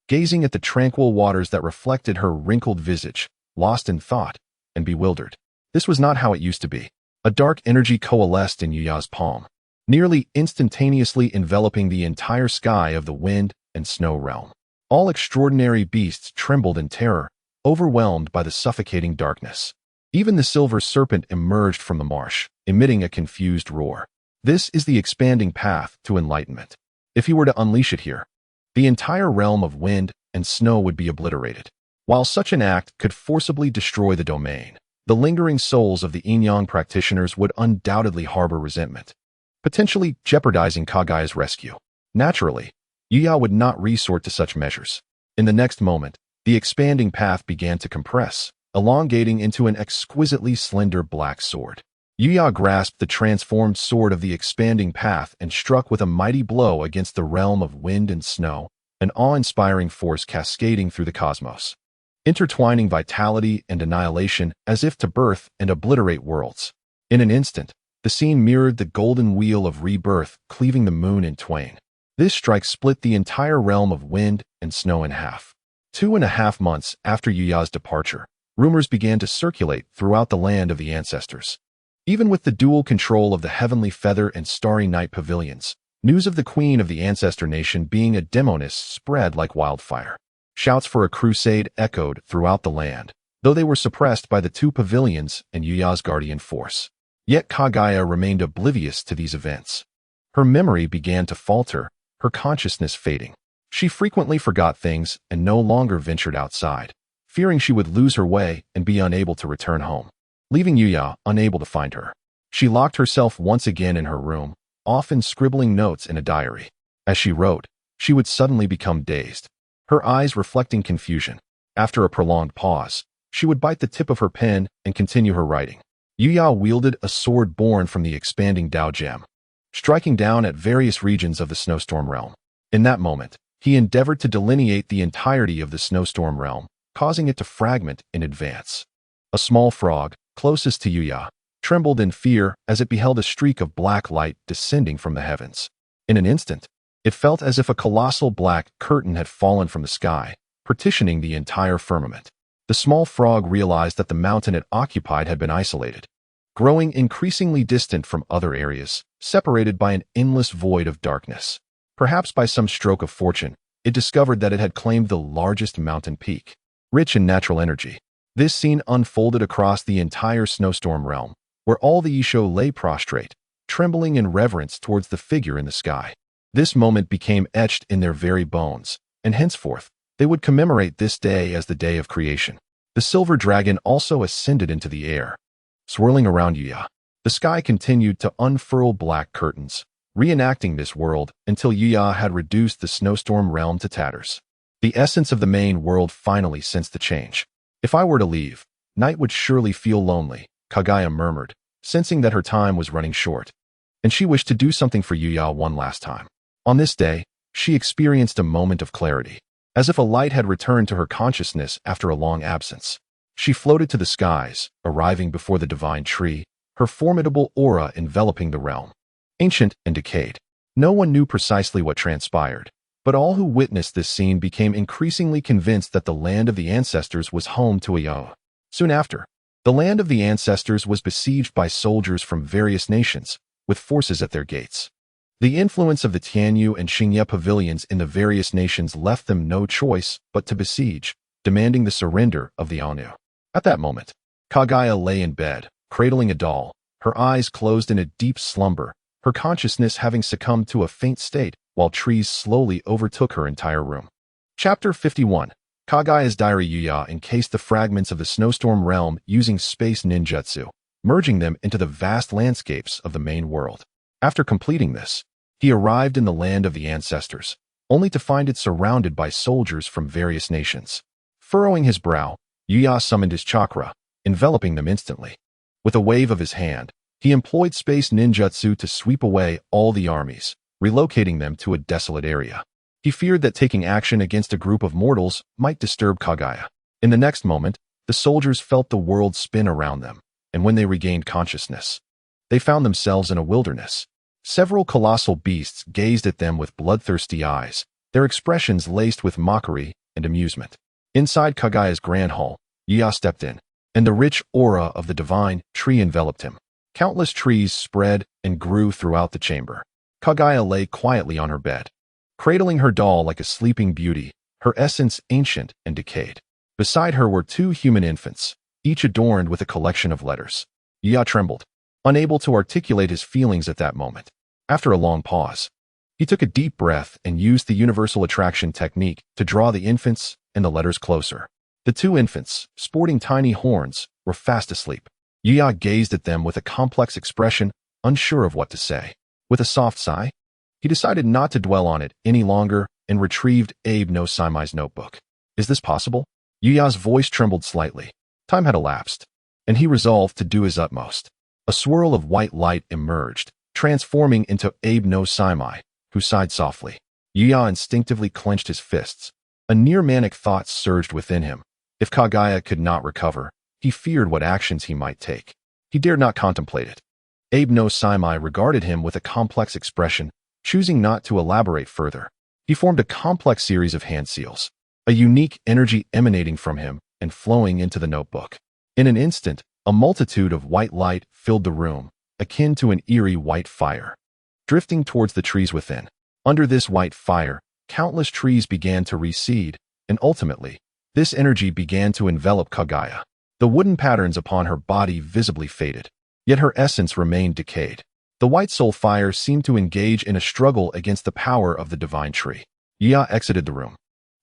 Gazing at the tranquil waters that reflected her wrinkled visage, lost in thought and bewildered. This was not how it used to be. A dark energy coalesced in Yuya's palm, nearly instantaneously enveloping the entire sky of the wind and snow realm. All extraordinary beasts trembled in terror, overwhelmed by the suffocating darkness. Even the silver serpent emerged from the marsh, emitting a confused roar. This is the expanding path to enlightenment. If he were to unleash it here, the entire realm of wind and snow would be obliterated. While such an act could forcibly destroy the domain, the lingering souls of the Yin-Yang practitioners would undoubtedly harbor resentment, potentially jeopardizing Kaguya's rescue. Naturally, Yuya would not resort to such measures. In the next moment, the expanding path began to compress, elongating into an exquisitely slender black sword. Yuya grasped the transformed sword of the expanding path and struck with a mighty blow against the realm of wind and snow, an awe-inspiring force cascading through the cosmos, intertwining vitality and annihilation as if to birth and obliterate worlds. In an instant, the scene mirrored the golden wheel of rebirth cleaving the moon in twain. This strike split the entire realm of wind and snow in half. 2.5 months after Yuya's departure, rumors began to circulate throughout the land of the ancestors. Even with the dual control of the Heavenly Feather and Starry Night pavilions, news of the Queen of the Ancestor Nation being a demoness spread like wildfire. Shouts for a crusade echoed throughout the land, though they were suppressed by the two pavilions and Yuya's guardian force. Yet Kaguya remained oblivious to these events. Her memory began to falter, her consciousness fading. She frequently forgot things and no longer ventured outside, fearing she would lose her way and be unable to return home. Leaving Yuya unable to find her, she locked herself once again in her room, often scribbling notes in a diary. As she wrote, she would suddenly become dazed, her eyes reflecting confusion. After a prolonged pause, she would bite the tip of her pen and continue her writing. Yuya wielded a sword born from the expanding Dao Gem, striking down at various regions of the Snowstorm Realm. In that moment, he endeavored to delineate the entirety of the Snowstorm Realm, causing it to fragment in advance. A small frog, closest to Yuya, trembled in fear as it beheld a streak of black light descending from the heavens. In an instant, it felt as if a colossal black curtain had fallen from the sky, partitioning the entire firmament. The small frog realized that the mountain it occupied had been isolated, growing increasingly distant from other areas, separated by an endless void of darkness. Perhaps by some stroke of fortune, it discovered that it had claimed the largest mountain peak, rich in natural energy. This scene unfolded across the entire Snowstorm Realm, where all the Isho lay prostrate, trembling in reverence towards the figure in the sky. This moment became etched in their very bones, and henceforth, they would commemorate this day as the day of creation. The silver dragon also ascended into the air, swirling around Yuya. The sky continued to unfurl black curtains, reenacting this world until Yuya had reduced the Snowstorm Realm to tatters. The essence of the main world finally sensed the change. If I were to leave, night would surely feel lonely, Kaguya murmured, sensing that her time was running short. And she wished to do something for Yuya one last time. On this day, she experienced a moment of clarity, as if a light had returned to her consciousness after a long absence. She floated to the skies, arriving before the divine tree, her formidable aura enveloping the realm. Ancient and decayed. No one knew precisely what transpired, but all who witnessed this scene became increasingly convinced that the land of the ancestors was home to Yuya. Soon after, the land of the ancestors was besieged by soldiers from various nations, with forces at their gates. The influence of the Tianyu and Xingye pavilions in the various nations left them no choice but to besiege, demanding the surrender of the Anu. At that moment, Kaguya lay in bed, cradling a doll, her eyes closed in a deep slumber, her consciousness having succumbed to a faint state, while trees slowly overtook her entire room. Chapter 51. Kaguya's Diary. Yuya encased the fragments of the Snowstorm Realm using space ninjutsu, merging them into the vast landscapes of the main world. After completing this, he arrived in the land of the ancestors, only to find it surrounded by soldiers from various nations. Furrowing his brow, Yuya summoned his chakra, enveloping them instantly. With a wave of his hand, he employed space ninjutsu to sweep away all the armies, relocating them to a desolate area. He feared that taking action against a group of mortals might disturb Kaguya. In the next moment, the soldiers felt the world spin around them, and when they regained consciousness, they found themselves in a wilderness. Several colossal beasts gazed at them with bloodthirsty eyes, their expressions laced with mockery and amusement. Inside Kaguya's grand hall, Yuya stepped in, and the rich aura of the divine tree enveloped him. Countless trees spread and grew throughout the chamber. Kaguya lay quietly on her bed, cradling her doll like a sleeping beauty, her essence ancient and decayed. Beside her were two human infants, each adorned with a collection of letters. Yuya trembled, unable to articulate his feelings at that moment. After a long pause, he took a deep breath and used the universal attraction technique to draw the infants and the letters closer. The two infants, sporting tiny horns, were fast asleep. Yuya gazed at them with a complex expression, unsure of what to say. With a soft sigh, he decided not to dwell on it any longer and retrieved Abe no Saimai's notebook. Is this possible? Yuya's voice trembled slightly. Time had elapsed, and he resolved to do his utmost. A swirl of white light emerged, transforming into Abe no Saimai, who sighed softly. Yuya instinctively clenched his fists. A near-manic thought surged within him. If Kaguya could not recover, he feared what actions he might take. He dared not contemplate it. Abe no Saimai regarded him with a complex expression, choosing not to elaborate further. He formed a complex series of hand seals, a unique energy emanating from him and flowing into the notebook. In an instant, a multitude of white light filled the room, akin to an eerie white fire, drifting towards the trees within. Under this white fire, countless trees began to recede, and ultimately, this energy began to envelop Kaguya. The wooden patterns upon her body visibly faded, yet her essence remained decayed. The white soul fire seemed to engage in a struggle against the power of the divine tree. Yuya exited the room.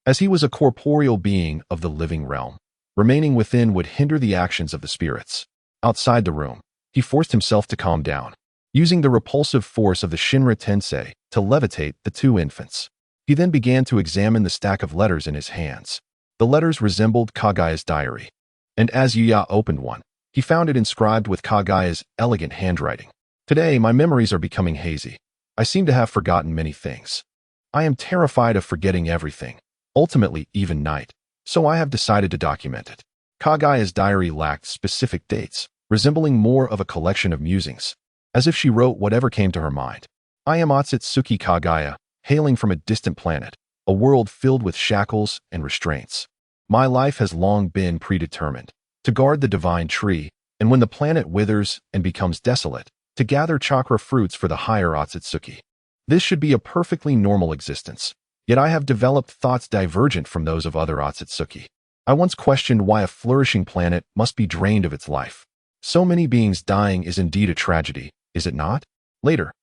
As he was a corporeal being of the living realm, remaining within would hinder the actions of the spirits. Outside the room, he forced himself to calm down, using the repulsive force of the Shinra Tensei to levitate the two infants. He then began to examine the stack of letters in his hands. The letters resembled Kaguya's diary, and as Yuya opened one, he found it inscribed with Kaguya's elegant handwriting. Today, my memories are becoming hazy. I seem to have forgotten many things. I am terrified of forgetting everything, ultimately even night, so I have decided to document it. Kaguya's diary lacked specific dates, resembling more of a collection of musings, as if she wrote whatever came to her mind. I am Otsutsuki Kaguya, hailing from a distant planet, a world filled with shackles and restraints. My life has long been predetermined, to guard the divine tree, and when the planet withers and becomes desolate, to gather chakra fruits for the higher Otsutsuki. This should be a perfectly normal existence, yet I have developed thoughts divergent from those of other Otsutsuki. I once questioned why a flourishing planet must be drained of its life. So many beings dying is indeed a tragedy, is it not? Later,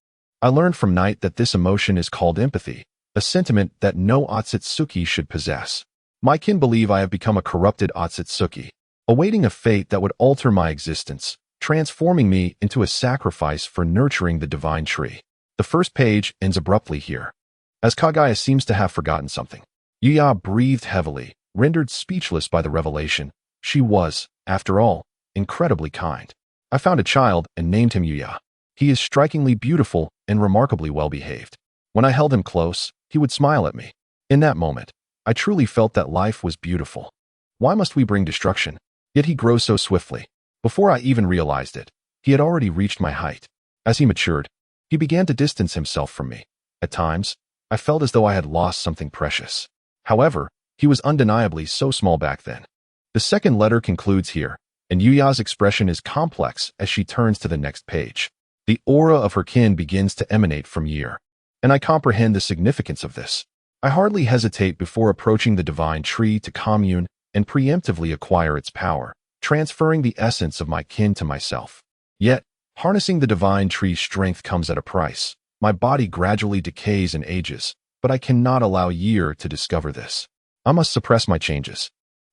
I learned from Night that this emotion is called empathy, a sentiment that no Otsutsuki should possess. My kin believe I have become a corrupted Otsutsuki, awaiting a fate that would alter my existence, transforming me into a sacrifice for nurturing the divine tree. The first page ends abruptly here, as Kaguya seems to have forgotten something. Yuya breathed heavily, rendered speechless by the revelation. She was, after all, incredibly kind. I found a child and named him Yuya. He is strikingly beautiful and remarkably well-behaved. When I held him close, he would smile at me. In that moment, I truly felt that life was beautiful. Why must we bring destruction? Yet he grows so swiftly. Before I even realized it, he had already reached my height. As he matured, he began to distance himself from me. At times, I felt as though I had lost something precious. However, he was undeniably so small back then. The second letter concludes here, and Yuya's expression is complex as she turns to the next page. The aura of her kin begins to emanate from Year, and I comprehend the significance of this. I hardly hesitate before approaching the divine tree to commune and preemptively acquire its power, transferring the essence of my kin to myself. Yet, harnessing the divine tree's strength comes at a price. My body gradually decays and ages, but I cannot allow Year to discover this. I must suppress my changes,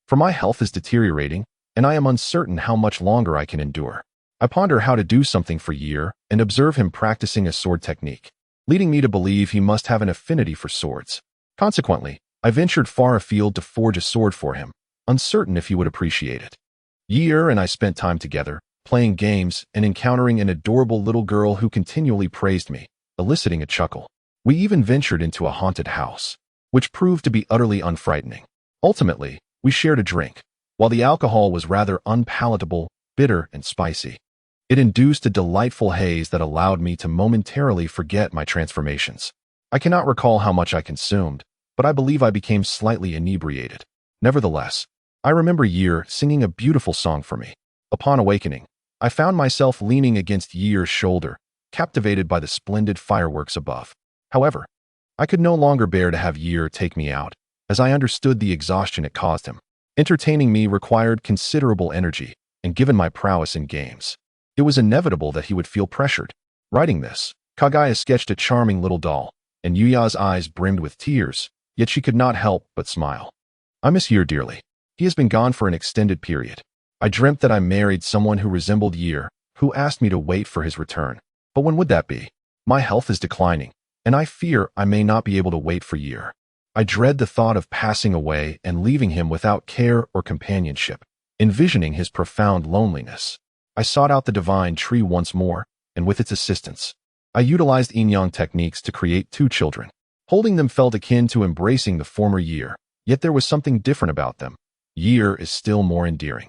for my health is deteriorating, and I am uncertain how much longer I can endure. I ponder how to do something for Year and observe him practicing a sword technique, leading me to believe he must have an affinity for swords. Consequently, I ventured far afield to forge a sword for him, uncertain if he would appreciate it. Year and I spent time together, playing games and encountering an adorable little girl who continually praised me, eliciting a chuckle. We even ventured into a haunted house, which proved to be utterly unfrightening. Ultimately, we shared a drink. While the alcohol was rather unpalatable, bitter, and spicy, it induced a delightful haze that allowed me to momentarily forget my transformations. I cannot recall how much I consumed, but I believe I became slightly inebriated. Nevertheless, I remember Year singing a beautiful song for me. Upon awakening, I found myself leaning against Year's shoulder, captivated by the splendid fireworks above. However, I could no longer bear to have Year take me out, as I understood the exhaustion it caused him. Entertaining me required considerable energy, and given my prowess in games, it was inevitable that he would feel pressured. Writing this, Kaguya sketched a charming little doll, and Yuya's eyes brimmed with tears, yet she could not help but smile. I miss Year dearly. He has been gone for an extended period. I dreamt that I married someone who resembled Year, who asked me to wait for his return. But when would that be? My health is declining, and I fear I may not be able to wait for Year. I dread the thought of passing away and leaving him without care or companionship, envisioning his profound loneliness. I sought out the divine tree once more, and with its assistance, I utilized yin-yang techniques to create two children. Holding them felt akin to embracing the former Year, yet there was something different about them. Year is still more endearing.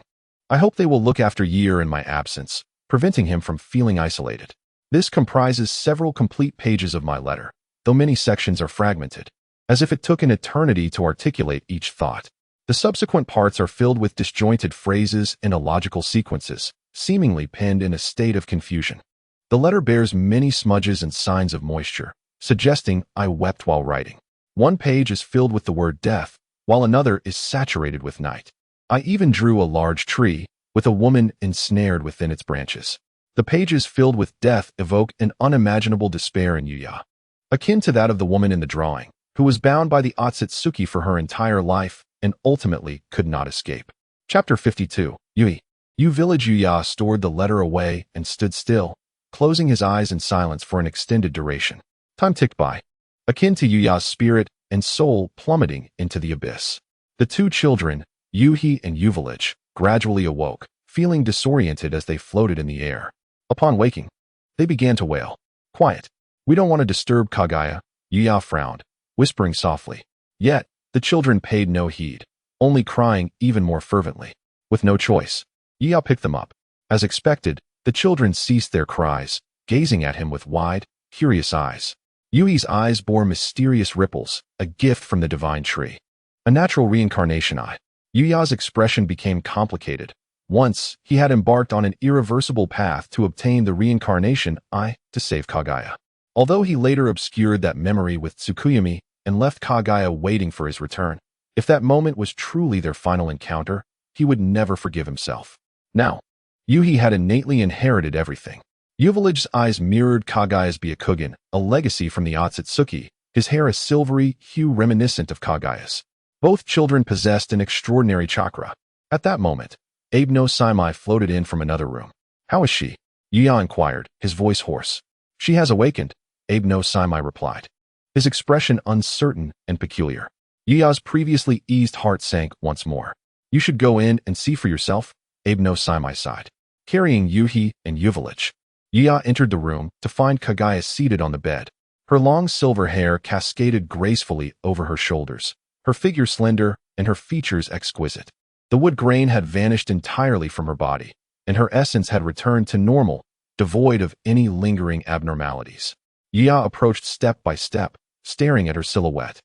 I hope they will look after Year in my absence, preventing him from feeling isolated. This comprises several complete pages of my letter, though many sections are fragmented, as if it took an eternity to articulate each thought. The subsequent parts are filled with disjointed phrases and illogical sequences, seemingly penned in a state of confusion. The letter bears many smudges and signs of moisture, suggesting I wept while writing. One page is filled with the word death, while another is saturated with night. I even drew a large tree, with a woman ensnared within its branches. The pages filled with death evoke an unimaginable despair in Yuya, akin to that of the woman in the drawing, who was bound by the Otsutsuki for her entire life and ultimately could not escape. Chapter 52. Yui. Village. Yuya stored the letter away and stood still, closing his eyes in silence for an extended duration. Time ticked by, akin to Yuya's spirit and soul plummeting into the abyss. The two children, Yuhi and Village, gradually awoke, feeling disoriented as they floated in the air. Upon waking, they began to wail. Quiet. We don't want to disturb Kaguya, Yuya frowned, whispering softly. Yet, the children paid no heed, only crying even more fervently. With no choice, Yuya picked them up. As expected, the children ceased their cries, gazing at him with wide, curious eyes. Yui's eyes bore mysterious ripples, a gift from the divine tree. A natural reincarnation eye. Yuya's expression became complicated. Once, he had embarked on an irreversible path to obtain the reincarnation eye to save Kaguya. Although he later obscured that memory with Tsukuyami and left Kaguya waiting for his return, if that moment was truly their final encounter, he would never forgive himself. Now, Yuhi had innately inherited everything. Village's eyes mirrored Kaguya's Byakugan, a legacy from the Otsutsuki, his hair a silvery hue reminiscent of Kaguya's. Both children possessed an extraordinary chakra. At that moment, Abe no Saimai floated in from another room. How is she? Yuya inquired, his voice hoarse. She has awakened, Abe no Saimai replied, his expression uncertain and peculiar. Yuya's previously eased heart sank once more. You should go in and see for yourself, Abe no Saimai sighed. Carrying Yuhi and Village, Yuya entered the room to find Kaguya seated on the bed. Her long silver hair cascaded gracefully over her shoulders, her figure slender and her features exquisite. The wood grain had vanished entirely from her body, and her essence had returned to normal, devoid of any lingering abnormalities. Yuya approached step by step, staring at her silhouette,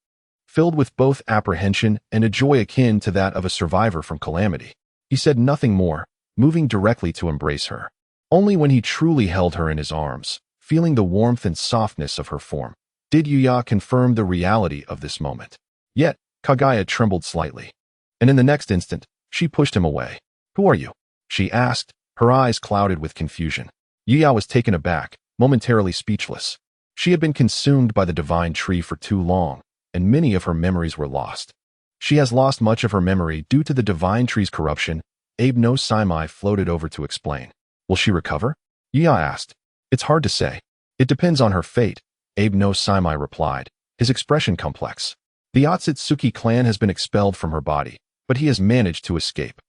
filled with both apprehension and a joy akin to that of a survivor from calamity. He said nothing more, moving directly to embrace her. Only when he truly held her in his arms, feeling the warmth and softness of her form, did Yuya confirm the reality of this moment. Yet, Kaguya trembled slightly, and in the next instant, she pushed him away. Who are you? She asked, her eyes clouded with confusion. Yuya was taken aback, momentarily speechless. She had been consumed by the divine tree for too long, and many of her memories were lost. She has lost much of her memory due to the divine tree's corruption, Abe no Saimai floated over to explain. Will she recover? Yuya asked. It's hard to say. It depends on her fate, Abe no Saimai replied, his expression complex. The Otsutsuki clan has been expelled from her body, but he has managed to escape.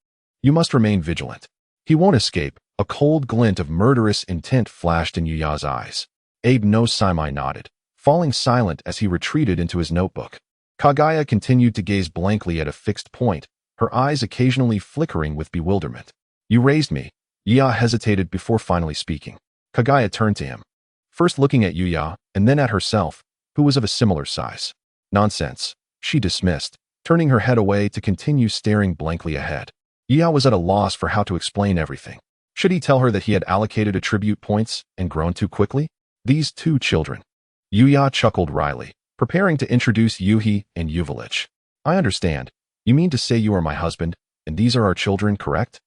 You must remain vigilant. He won't escape. A cold glint of murderous intent flashed in Yuya's eyes. Abe no Saimai nodded, falling silent as he retreated into his notebook. Kaguya continued to gaze blankly at a fixed point, her eyes occasionally flickering with bewilderment. You raised me. Yuya hesitated before finally speaking. Kaguya turned to him, first looking at Yuya and then at herself, who was of a similar size. Nonsense, she dismissed, turning her head away to continue staring blankly ahead. Yuya was at a loss for how to explain everything. Should he tell her that he had allocated attribute points and grown too quickly? These two children. Yuya chuckled wryly, preparing to introduce Yuhi and Village. I understand. You mean to say you are my husband, and these are our children, correct?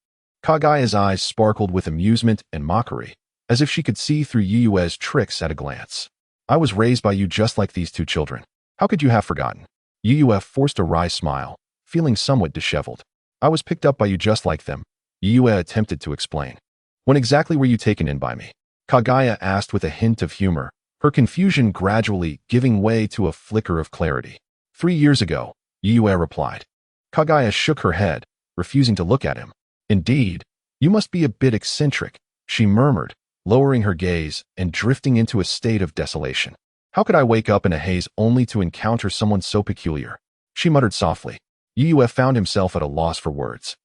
Kaguya's eyes sparkled with amusement and mockery, as if she could see through Yuya's tricks at a glance. I was raised by you just like these two children. How could you have forgotten? Yuya forced a wry smile, feeling somewhat disheveled. I was picked up by you just like them, Yuya attempted to explain. When exactly were you taken in by me? Kaguya asked with a hint of humor, her confusion gradually giving way to a flicker of clarity. 3 years ago, Yuya replied. Kaguya shook her head, refusing to look at him. Indeed, you must be a bit eccentric, she murmured, lowering her gaze and drifting into a state of desolation. How could I wake up in a haze only to encounter someone so peculiar? She muttered softly. Yuya found himself at a loss for words.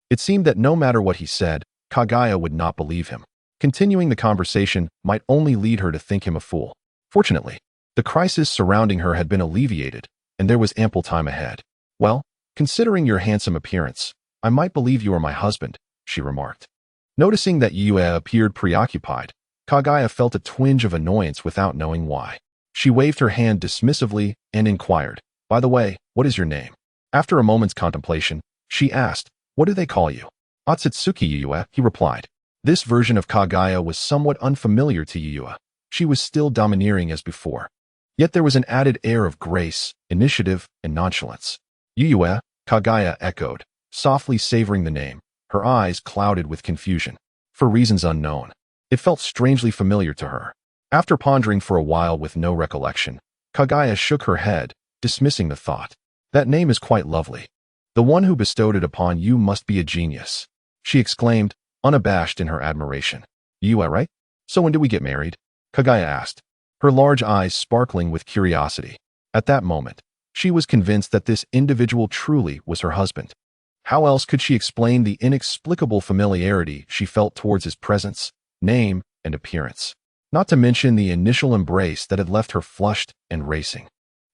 It seemed that no matter what he said, Kaguya would not believe him. Continuing the conversation might only lead her to think him a fool. Fortunately, the crisis surrounding her had been alleviated, and there was ample time ahead. Well, considering your handsome appearance, I might believe you are my husband, she remarked. Noticing that Yuya appeared preoccupied, Kaguya felt a twinge of annoyance without knowing why. She waved her hand dismissively and inquired, by the way, what is your name? After a moment's contemplation, she asked, "What do they call you?" "Otsutsuki Yuyue," he replied. This version of Kaguya was somewhat unfamiliar to Yuyue. She was still domineering as before. Yet there was an added air of grace, initiative, and nonchalance. "Yuyue," Kaguya echoed, softly savoring the name, her eyes clouded with confusion. For reasons unknown, it felt strangely familiar to her. After pondering for a while with no recollection, Kaguya shook her head, dismissing the thought. "That name is quite lovely. The one who bestowed it upon you must be a genius," she exclaimed, unabashed in her admiration. "Yuyue, right? So when do we get married?" Kaguya asked, her large eyes sparkling with curiosity. At that moment, she was convinced that this individual truly was her husband. How else could she explain the inexplicable familiarity she felt towards his presence, name, and appearance? Not to mention the initial embrace that had left her flushed and racing.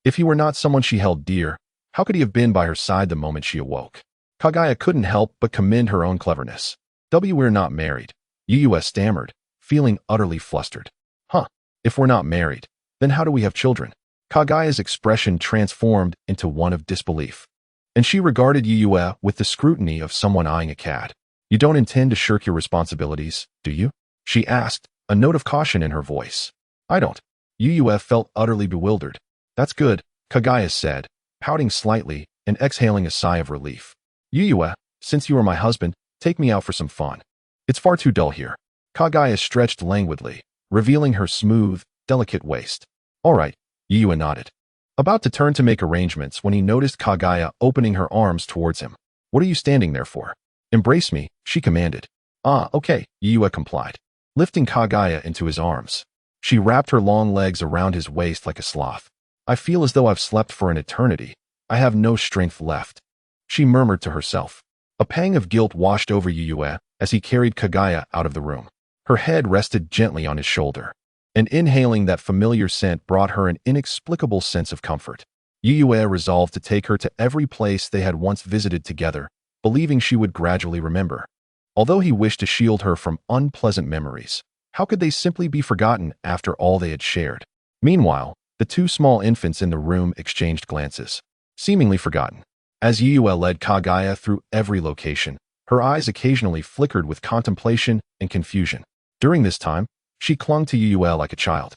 If he were not someone she held dear, how could he have been by her side the moment she awoke? Kaguya couldn't help but commend her own cleverness. "We're not married," Yuyue stammered, feeling utterly flustered. "Huh, if we're not married, then how do we have children?" Kaguya's expression transformed into one of disbelief, and she regarded Yuyue with the scrutiny of someone eyeing a cat. "You don't intend to shirk your responsibilities, do you?" she asked, a note of caution in her voice. "I don't." Yuyue felt utterly bewildered. "That's good," Kaguya said, pouting slightly and exhaling a sigh of relief. "Yuyue, since you are my husband, take me out for some fun. It's far too dull here." Kaguya stretched languidly, revealing her smooth, delicate waist. "All right," Yuyue nodded, about to turn to make arrangements when he noticed Kaguya opening her arms towards him. "What are you standing there for? Embrace me," she commanded. "Ah, okay," Yuyue complied, lifting Kaguya into his arms. She wrapped her long legs around his waist like a sloth. "I feel as though I've slept for an eternity. I have no strength left," she murmured to herself. A pang of guilt washed over Yuyue as he carried Kaguya out of the room. Her head rested gently on his shoulder, and inhaling that familiar scent brought her an inexplicable sense of comfort. Yuyue resolved to take her to every place they had once visited together, believing she would gradually remember. Although he wished to shield her from unpleasant memories, how could they simply be forgotten after all they had shared? Meanwhile, the two small infants in the room exchanged glances, seemingly forgotten. As Yuyue led Kaguya through every location, her eyes occasionally flickered with contemplation and confusion. During this time, she clung to Yuyue like a child,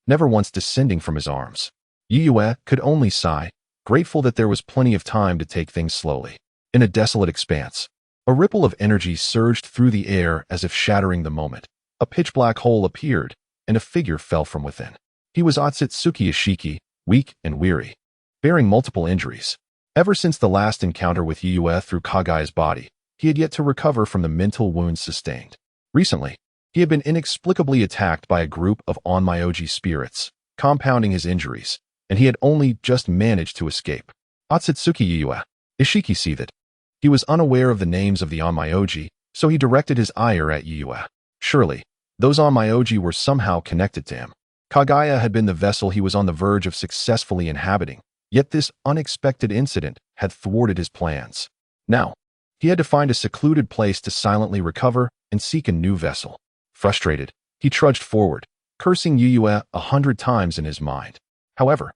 never once descending from his arms. Yuyue could only sigh, grateful that there was plenty of time to take things slowly. In a desolate expanse, a ripple of energy surged through the air as if shattering the moment. A pitch-black hole appeared, and a figure fell from within. He was Otsutsuki Isshiki, weak and weary, bearing multiple injuries. Ever since the last encounter with Yuyue through Kaguya's body, he had yet to recover from the mental wounds sustained. Recently, he had been inexplicably attacked by a group of onmyoji spirits, compounding his injuries, and he had only just managed to escape. "Otsutsuki Yuyue," Isshiki seethed. He was unaware of the names of the onmyoji, so he directed his ire at Yuyue. Surely, those onmyoji were somehow connected to him. Kaguya had been the vessel he was on the verge of successfully inhabiting, yet this unexpected incident had thwarted his plans. Now, he had to find a secluded place to silently recover and seek a new vessel. Frustrated, he trudged forward, cursing Yuyue 100 times in his mind. However,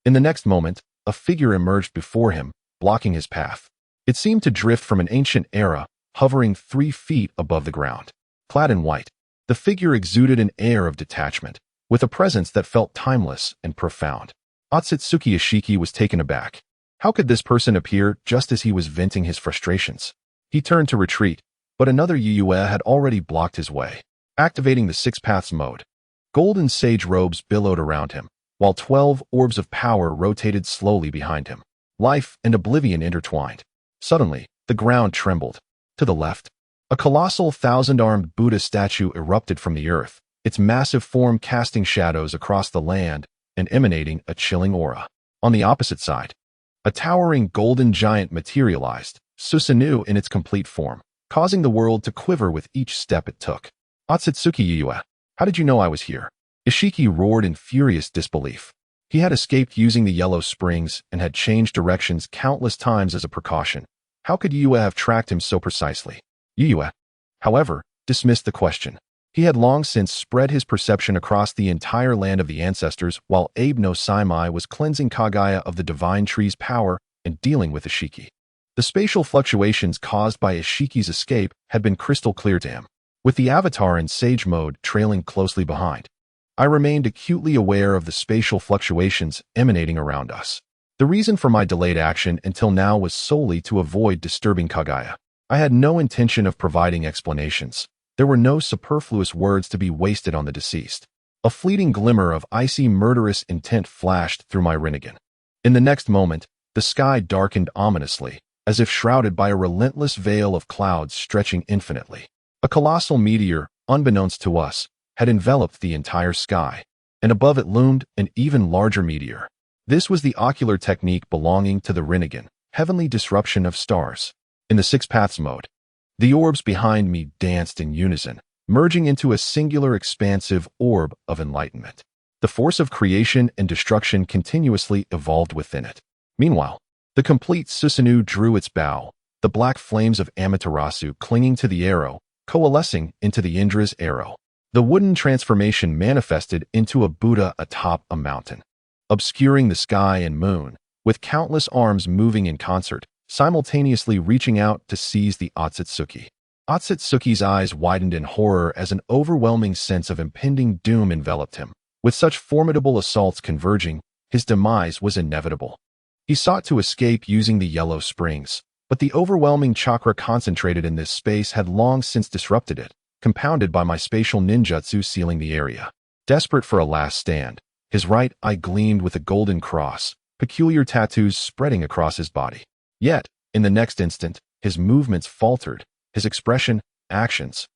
in the next moment, a figure emerged before him, blocking his path. It seemed to drift from an ancient era, hovering 3 feet above the ground. Clad in white, the figure exuded an air of detachment, with a presence that felt timeless and profound. Otsutsuki Isshiki was taken aback. How could this person appear just as he was venting his frustrations? He turned to retreat, but another Yuyue had already blocked his way. Activating the 6 paths mode, golden sage robes billowed around him, while 12 orbs of power rotated slowly behind him. Life and oblivion intertwined. Suddenly, the ground trembled. To the left, a colossal 1,000-armed Buddha statue erupted from the earth, its massive form casting shadows across the land and emanating a chilling aura. On the opposite side, a towering golden giant materialized, Susanoo in its complete form, causing the world to quiver with each step it took. "Otsutsuki Yuyue, how did you know I was here?" Isshiki roared in furious disbelief. He had escaped using the yellow springs and had changed directions countless times as a precaution. How could Yuyue have tracked him so precisely? Yuyue, however, dismissed the question. He had long since spread his perception across the entire land of the ancestors while Abe no Saimai was cleansing Kaguya of the divine tree's power and dealing with Isshiki. The spatial fluctuations caused by Isshiki's escape had been crystal clear to him, with the avatar in sage mode trailing closely behind. I remained acutely aware of the spatial fluctuations emanating around us. The reason for my delayed action until now was solely to avoid disturbing Kaguya. I had no intention of providing explanations. There were no superfluous words to be wasted on the deceased. A fleeting glimmer of icy murderous intent flashed through my Rinnegan. In the next moment, the sky darkened ominously, as if shrouded by a relentless veil of clouds stretching infinitely. A colossal meteor, unbeknownst to us, had enveloped the entire sky, and above it loomed an even larger meteor. This was the ocular technique belonging to the Rinnegan, heavenly disruption of stars. In the Six Paths mode, the orbs behind me danced in unison, merging into a singular expansive orb of enlightenment. The force of creation and destruction continuously evolved within it. Meanwhile, the complete Susanoo drew its bow, the black flames of Amaterasu clinging to the arrow, coalescing into the Indra's arrow. The wooden transformation manifested into a Buddha atop a mountain, obscuring the sky and moon, with countless arms moving in concert, simultaneously reaching out to seize the Otsutsuki. Otsutsuki's eyes widened in horror as an overwhelming sense of impending doom enveloped him. With such formidable assaults converging, his demise was inevitable. He sought to escape using the yellow springs, but the overwhelming chakra concentrated in this space had long since disrupted it, compounded by my spatial ninjutsu sealing the area. Desperate for a last stand, his right eye gleamed with a golden cross, peculiar tattoos spreading across his body. Yet, in the next instant, his movements faltered, his expression, actions,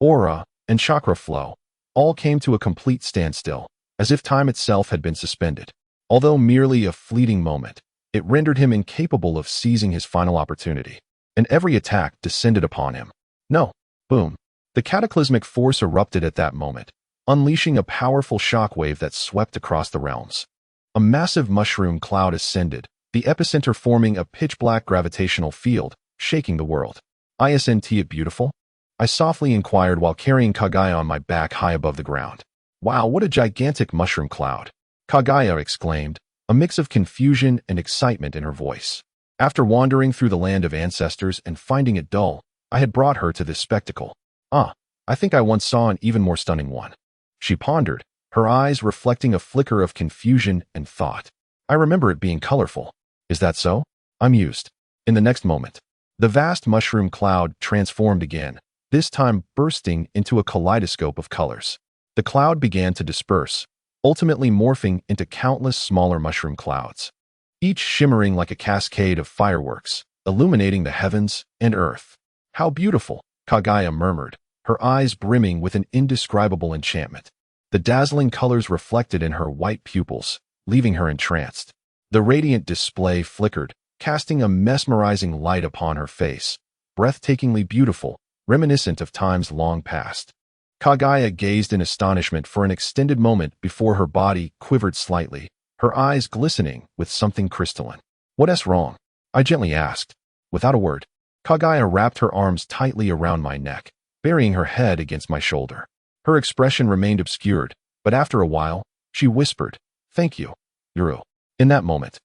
aura, and chakra flow all came to a complete standstill, as if time itself had been suspended. Although merely a fleeting moment, it rendered him incapable of seizing his final opportunity, and every attack descended upon him. No. Boom. The cataclysmic force erupted at that moment, unleashing a powerful shockwave that swept across the realms. A massive mushroom cloud ascended, the epicenter forming a pitch-black gravitational field, shaking the world. Isn't it beautiful? I softly inquired while carrying Kaguya on my back high above the ground. Wow, what a gigantic mushroom cloud! Kaguya exclaimed, a mix of confusion and excitement in her voice. After wandering through the land of ancestors and finding it dull, I had brought her to this spectacle. I think I once saw an even more stunning one. She pondered, her eyes reflecting a flicker of confusion and thought. I remember it being colorful. Is that so? I mused. In the next moment, the vast mushroom cloud transformed again, this time bursting into a kaleidoscope of colors. The cloud began to disperse, ultimately morphing into countless smaller mushroom clouds, each shimmering like a cascade of fireworks, illuminating the heavens and earth. How beautiful, Kaguya murmured, her eyes brimming with an indescribable enchantment. The dazzling colors reflected in her white pupils, leaving her entranced. The radiant display flickered, casting a mesmerizing light upon her face, breathtakingly beautiful, reminiscent of times long past. Kaguya gazed in astonishment for an extended moment before her body quivered slightly, her eyes glistening with something crystalline. "What's wrong?" I gently asked. Without a word, Kaguya wrapped her arms tightly around my neck, burying her head against my shoulder. Her expression remained obscured, but after a while, she whispered, "Thank you, Yuru." In that moment,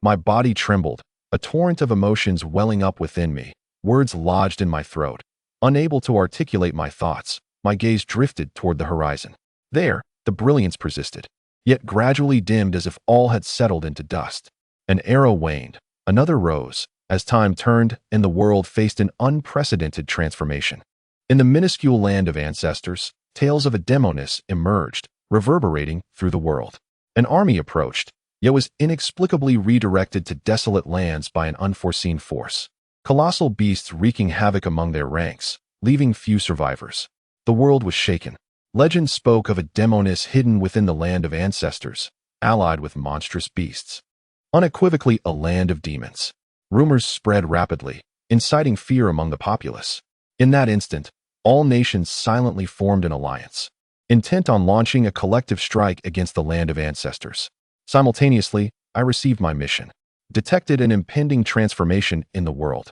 my body trembled, a torrent of emotions welling up within me, words lodged in my throat. Unable to articulate my thoughts, my gaze drifted toward the horizon. There, the brilliance persisted, yet gradually dimmed as if all had settled into dust. An arrow waned, another rose, as time turned and the world faced an unprecedented transformation. In the minuscule land of ancestors, tales of a demoness emerged, reverberating through the world. An army approached, yet was inexplicably redirected to desolate lands by an unforeseen force. Colossal beasts wreaking havoc among their ranks, leaving few survivors. The world was shaken. Legend spoke of a demoness hidden within the land of ancestors, allied with monstrous beasts. Unequivocally a land of demons. Rumors spread rapidly, inciting fear among the populace. In that instant, all nations silently formed an alliance, intent on launching a collective strike against the land of ancestors. Simultaneously, I received my mission. Detected an impending transformation in the world.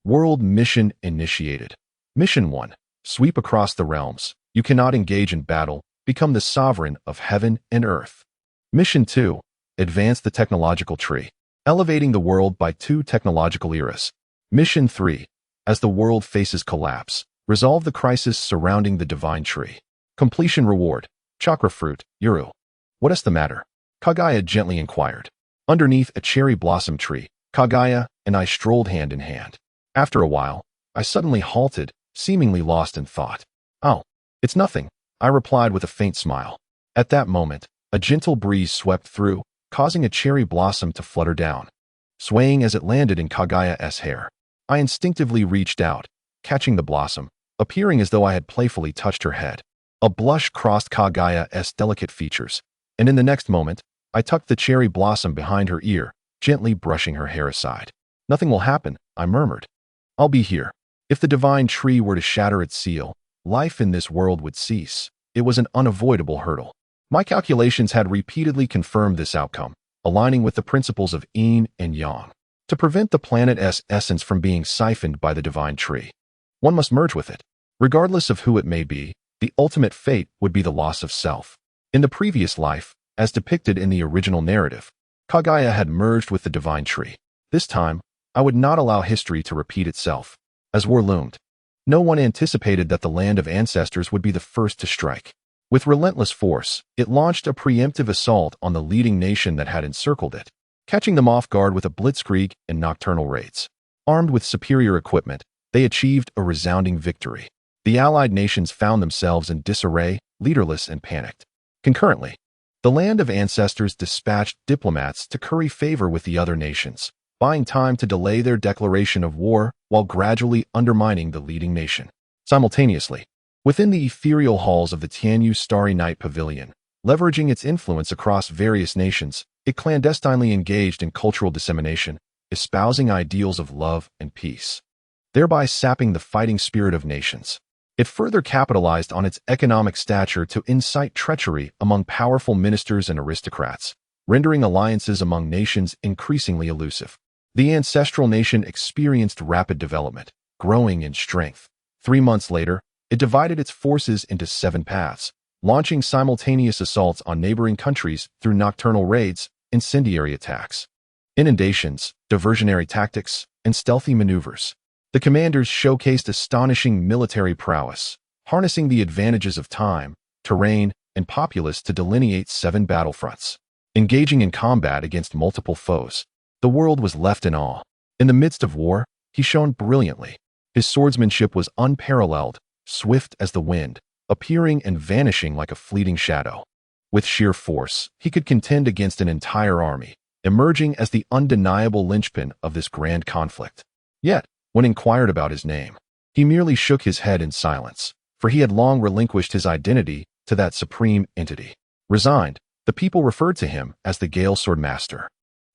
World mission initiated. Mission 1. Sweep across the realms. You cannot engage in battle. Become the sovereign of heaven and earth. Mission 2. Advance the technological tree. Elevating the world by 2 technological eras. Mission 3. As the world faces collapse, resolve the crisis surrounding the divine tree. Completion reward. Chakra fruit, Yuru. What is the matter? Kaguya gently inquired. Underneath a cherry blossom tree, Kaguya and I strolled hand in hand. After a while, I suddenly halted, seemingly lost in thought. Oh, it's nothing, I replied with a faint smile. At that moment, a gentle breeze swept through, causing a cherry blossom to flutter down, swaying as it landed in Kaguya's hair. I instinctively reached out, catching the blossom, appearing as though I had playfully touched her head. A blush crossed Kaguya's delicate features, and in the next moment, I tucked the cherry blossom behind her ear, gently brushing her hair aside. Nothing will happen, I murmured. I'll be here. If the divine tree were to shatter its seal, life in this world would cease. It was an unavoidable hurdle. My calculations had repeatedly confirmed this outcome, aligning with the principles of yin and yang. To prevent the planet's essence from being siphoned by the divine tree, one must merge with it. Regardless of who it may be, the ultimate fate would be the loss of self. In the previous life, as depicted in the original narrative, Kaguya had merged with the divine tree. This time, I would not allow history to repeat itself. As war loomed, no one anticipated that the land of ancestors would be the first to strike. With relentless force, it launched a preemptive assault on the leading nation that had encircled it, catching them off guard with a blitzkrieg and nocturnal raids. Armed with superior equipment, they achieved a resounding victory. The allied nations found themselves in disarray, leaderless and panicked. Concurrently, the land of ancestors dispatched diplomats to curry favor with the other nations, buying time to delay their declaration of war while gradually undermining the leading nation. Simultaneously, within the ethereal halls of the Tianyu Starry Night Pavilion, leveraging its influence across various nations, it clandestinely engaged in cultural dissemination, espousing ideals of love and peace, thereby sapping the fighting spirit of nations. It further capitalized on its economic stature to incite treachery among powerful ministers and aristocrats, rendering alliances among nations increasingly elusive. The ancestral nation experienced rapid development, growing in strength. 3 months later, it divided its forces into 7 paths, launching simultaneous assaults on neighboring countries through nocturnal raids, incendiary attacks, inundations, diversionary tactics, and stealthy maneuvers. The commanders showcased astonishing military prowess, harnessing the advantages of time, terrain, and populace to delineate 7 battlefronts. Engaging in combat against multiple foes, the world was left in awe. In the midst of war, he shone brilliantly. His swordsmanship was unparalleled, swift as the wind, appearing and vanishing like a fleeting shadow. With sheer force, he could contend against an entire army, emerging as the undeniable linchpin of this grand conflict. Yet, when inquired about his name, he merely shook his head in silence, for he had long relinquished his identity to that supreme entity. Resigned, the people referred to him as the Gale Sword Master.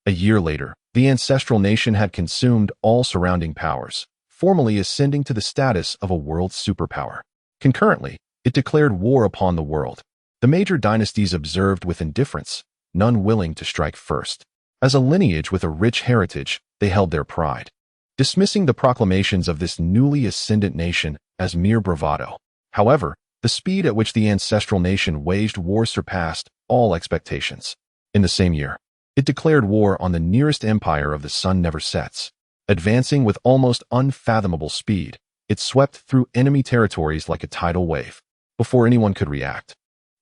A year later, the ancestral nation had consumed all surrounding powers, formally ascending to the status of a world superpower. Concurrently, it declared war upon the world. The major dynasties observed with indifference, none willing to strike first. As a lineage with a rich heritage, they held their pride, dismissing the proclamations of this newly ascendant nation as mere bravado. However, the speed at which the ancestral nation waged war surpassed all expectations. In the same year, it declared war on the nearest empire of the sun never sets. Advancing with almost unfathomable speed, it swept through enemy territories like a tidal wave. Before anyone could react,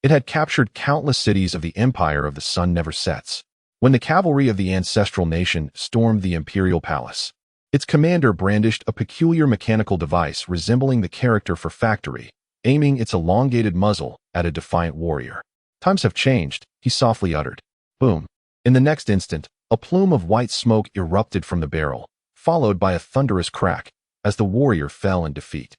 it had captured countless cities of the empire of the sun never sets. When the cavalry of the ancestral nation stormed the imperial palace, its commander brandished a peculiar mechanical device resembling the character for Factory, aiming its elongated muzzle at a defiant warrior. Times have changed, he softly uttered. Boom. In the next instant, a plume of white smoke erupted from the barrel, followed by a thunderous crack as the warrior fell in defeat.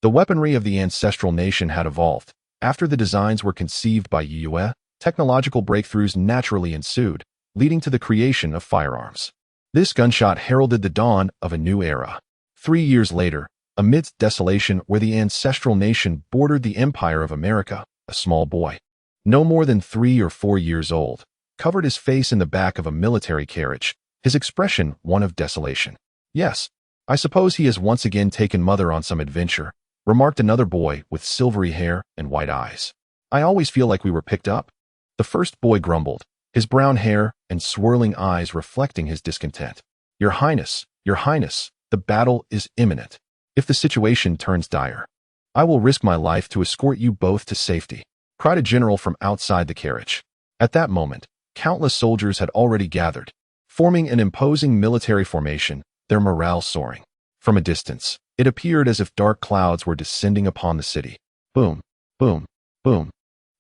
The weaponry of the ancestral nation had evolved. After the designs were conceived by Yue, technological breakthroughs naturally ensued, leading to the creation of firearms. This gunshot heralded the dawn of a new era. 3 years later, amidst desolation where the ancestral nation bordered the Empire of America, a small boy, no more than 3 or 4 years old, covered his face in the back of a military carriage, his expression one of desolation. Yes, I suppose he has once again taken mother on some adventure, remarked another boy with silvery hair and white eyes. I always feel like we were picked up. The first boy grumbled, his brown hair and swirling eyes reflecting his discontent. Your Highness, the battle is imminent. If the situation turns dire, I will risk my life to escort you both to safety, cried a general from outside the carriage. At that moment, countless soldiers had already gathered, forming an imposing military formation, their morale soaring. From a distance, it appeared as if dark clouds were descending upon the city. Boom, boom, boom.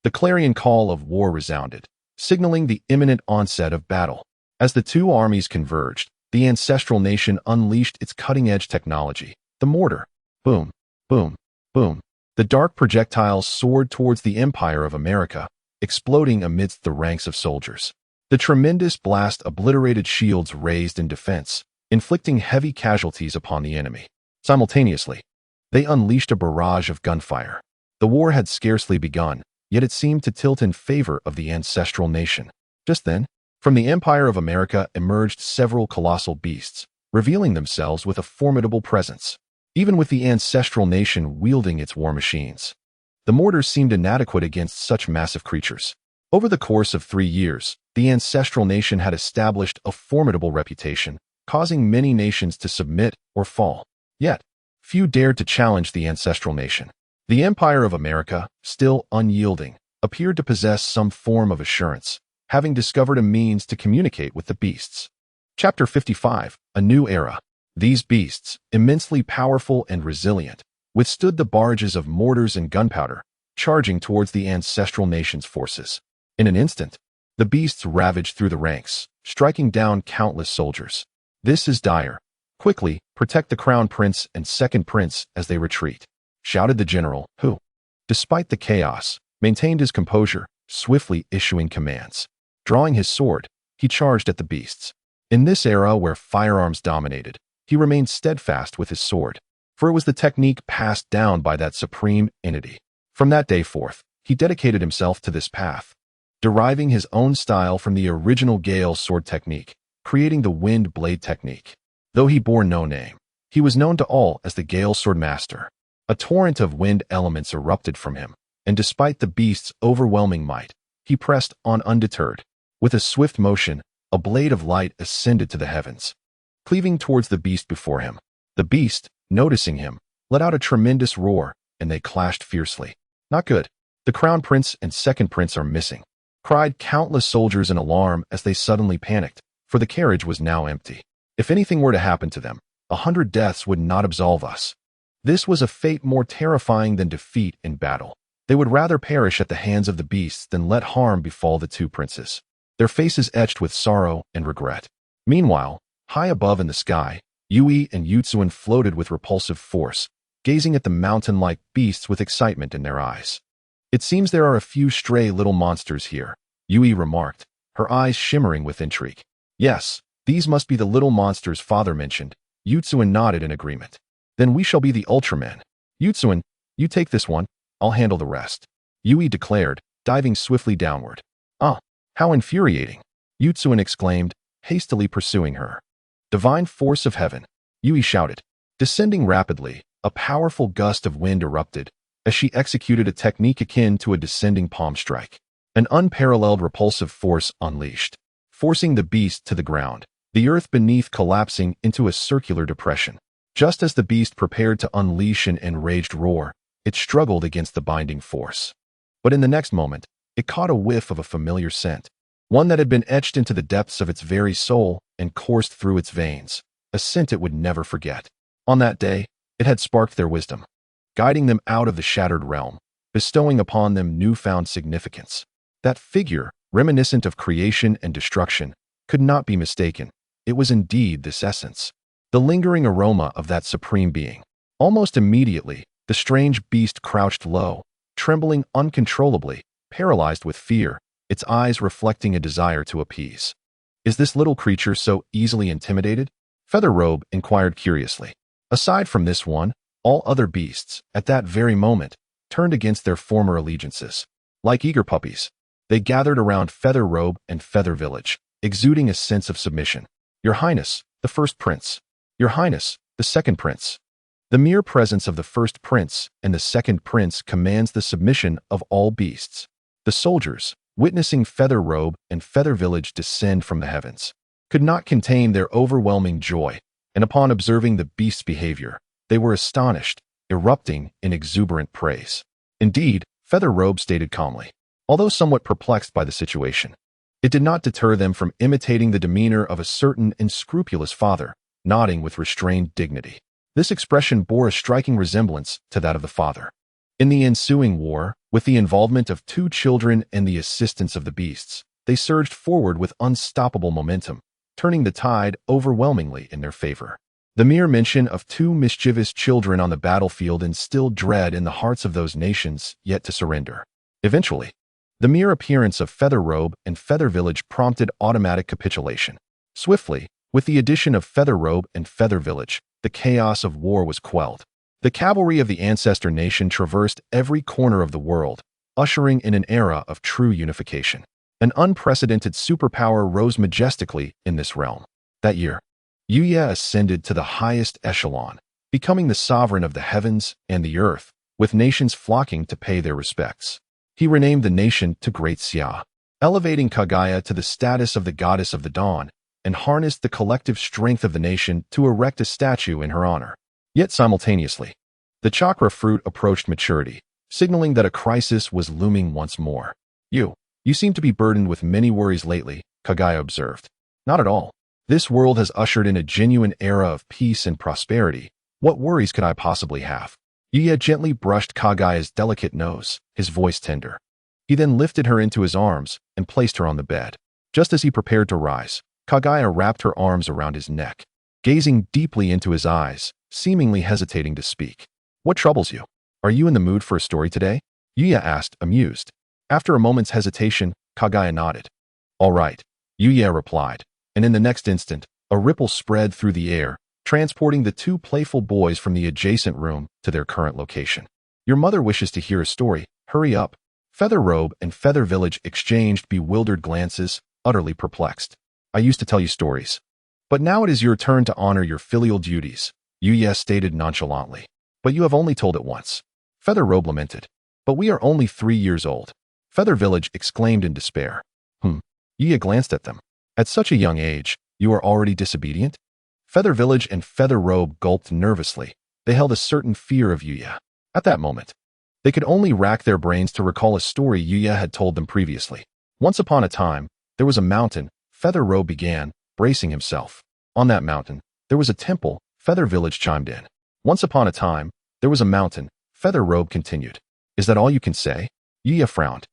The clarion call of war resounded, signaling the imminent onset of battle. As the two armies converged, the ancestral nation unleashed its cutting-edge technology, the mortar. Boom, boom, boom. The dark projectiles soared towards the Empire of America, exploding amidst the ranks of soldiers. The tremendous blast obliterated shields raised in defense, inflicting heavy casualties upon the enemy. Simultaneously, they unleashed a barrage of gunfire. The war had scarcely begun, yet it seemed to tilt in favor of the ancestral nation. Just then, from the Empire of America emerged several colossal beasts, revealing themselves with a formidable presence. Even with the ancestral nation wielding its war machines, the mortars seemed inadequate against such massive creatures. Over the course of 3 years, the ancestral nation had established a formidable reputation, causing many nations to submit or fall. Yet, few dared to challenge the ancestral nation. The Empire of America, still unyielding, appeared to possess some form of assurance, having discovered a means to communicate with the beasts. Chapter 55, A New Era. These beasts, immensely powerful and resilient, withstood the barrages of mortars and gunpowder, charging towards the ancestral nation's forces. In an instant, the beasts ravaged through the ranks, striking down countless soldiers. This is dire. Quickly, protect the Crown Prince and Second Prince as they retreat, shouted the general, who, despite the chaos, maintained his composure, swiftly issuing commands. Drawing his sword, he charged at the beasts. In this era where firearms dominated, he remained steadfast with his sword, for it was the technique passed down by that supreme entity. From that day forth, he dedicated himself to this path, deriving his own style from the original Gale sword technique, creating the wind blade technique. Though he bore no name, he was known to all as the Gale sword master. A torrent of wind elements erupted from him, and despite the beast's overwhelming might, he pressed on undeterred. With a swift motion, a blade of light ascended to the heavens, cleaving towards the beast before him. The beast, noticing him, let out a tremendous roar, and they clashed fiercely. Not good. The Crown Prince and Second Prince are missing, cried countless soldiers in alarm as they suddenly panicked, for the carriage was now empty. If anything were to happen to them, 100 deaths would not absolve us. This was a fate more terrifying than defeat in battle. They would rather perish at the hands of the beasts than let harm befall the two princes, their faces etched with sorrow and regret. Meanwhile, high above in the sky, Yui and Yutsuin floated with repulsive force, gazing at the mountain-like beasts with excitement in their eyes. It seems there are a few stray little monsters here, Yui remarked, her eyes shimmering with intrigue. Yes, these must be the little monsters father mentioned. Yutsuin nodded in agreement. Then we shall be the Ultramen. Yutsuin, you take this one, I'll handle the rest, Yui declared, diving swiftly downward. Ah, how infuriating, Yutsuin exclaimed, hastily pursuing her. Divine force of heaven, Yui shouted. Descending rapidly, a powerful gust of wind erupted as she executed a technique akin to a descending palm strike. An unparalleled repulsive force unleashed, forcing the beast to the ground, the earth beneath collapsing into a circular depression. Just as the beast prepared to unleash an enraged roar, it struggled against the binding force. But in the next moment, it caught a whiff of a familiar scent, one that had been etched into the depths of its very soul and coursed through its veins, a scent it would never forget. On that day, it had sparked their wisdom, guiding them out of the shattered realm, bestowing upon them newfound significance. That figure, reminiscent of creation and destruction, could not be mistaken. It was indeed this essence, the lingering aroma of that supreme being. Almost immediately, the strange beast crouched low, trembling uncontrollably, paralyzed with fear, its eyes reflecting a desire to appease. Is this little creature so easily intimidated? Featherrobe inquired curiously. Aside from this one, all other beasts, at that very moment, turned against their former allegiances. Like eager puppies, they gathered around Featherrobe and Feather Village, exuding a sense of submission. Your Highness, the first prince. Your Highness, the second prince. The mere presence of the first prince and the second prince commands the submission of all beasts. The soldiers, witnessing Feather Robe and Feather Village descend from the heavens, could not contain their overwhelming joy, and upon observing the beast's behavior, they were astonished, erupting in exuberant praise. Indeed, Feather Robe stated calmly, although somewhat perplexed by the situation. It did not deter them from imitating the demeanor of a certain unscrupulous father, nodding with restrained dignity. This expression bore a striking resemblance to that of the father. In the ensuing war, with the involvement of 2 children and the assistance of the beasts, they surged forward with unstoppable momentum, turning the tide overwhelmingly in their favor. The mere mention of 2 mischievous children on the battlefield instilled dread in the hearts of those nations yet to surrender. Eventually, the mere appearance of Feather Robe and Feather Village prompted automatic capitulation. Swiftly, with the addition of Feather Robe and Feather Village, the chaos of war was quelled. The cavalry of the ancestor nation traversed every corner of the world, ushering in an era of true unification. An unprecedented superpower rose majestically in this realm. That year, Yuya ascended to the highest echelon, becoming the sovereign of the heavens and the earth, with nations flocking to pay their respects. He renamed the nation to Great Xia, elevating Kaguya to the status of the goddess of the dawn, and harnessed the collective strength of the nation to erect a statue in her honor. Yet simultaneously, the chakra fruit approached maturity, signaling that a crisis was looming once more. You seem to be burdened with many worries lately, Kaguya observed. Not at all. This world has ushered in a genuine era of peace and prosperity. What worries could I possibly have? Yuya gently brushed Kaguya's delicate nose, his voice tender. He then lifted her into his arms and placed her on the bed. Just as he prepared to rise, Kaguya wrapped her arms around his neck, gazing deeply into his eyes, seemingly hesitating to speak. What troubles you? Are you in the mood for a story today? Yuya asked, amused. After a moment's hesitation, Kaguya nodded. All right, Yuya replied, and in the next instant, a ripple spread through the air, transporting the 2 playful boys from the adjacent room to their current location. Your mother wishes to hear a story. Hurry up. Feather Robe and Feather Village exchanged bewildered glances, utterly perplexed. I used to tell you stories. But now it is your turn to honor your filial duties, Yuya stated nonchalantly. But you have only told it once. Feather Robe lamented. But we are only 3 years old. Feather Village exclaimed in despair. Yuya glanced at them. At such a young age, you are already disobedient? Feather Village and Feather Robe gulped nervously. They held a certain fear of Yuya. At that moment, they could only rack their brains to recall a story Yuya had told them previously. Once upon a time, there was a mountain, Feather Robe began, bracing himself. On that mountain, there was a temple, Feather Village chimed in. Once upon a time, there was a mountain, Feather Robe continued. Is that all you can say? Yuya frowned.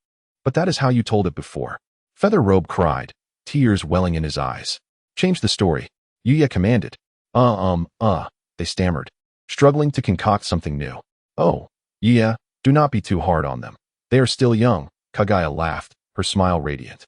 But that is how you told it before. Feather Robe cried, tears welling in his eyes. Change the story. Yuya commanded. They stammered, struggling to concoct something new. Oh, Yuya, do not be too hard on them. They are still young, Kaguya laughed, her smile radiant.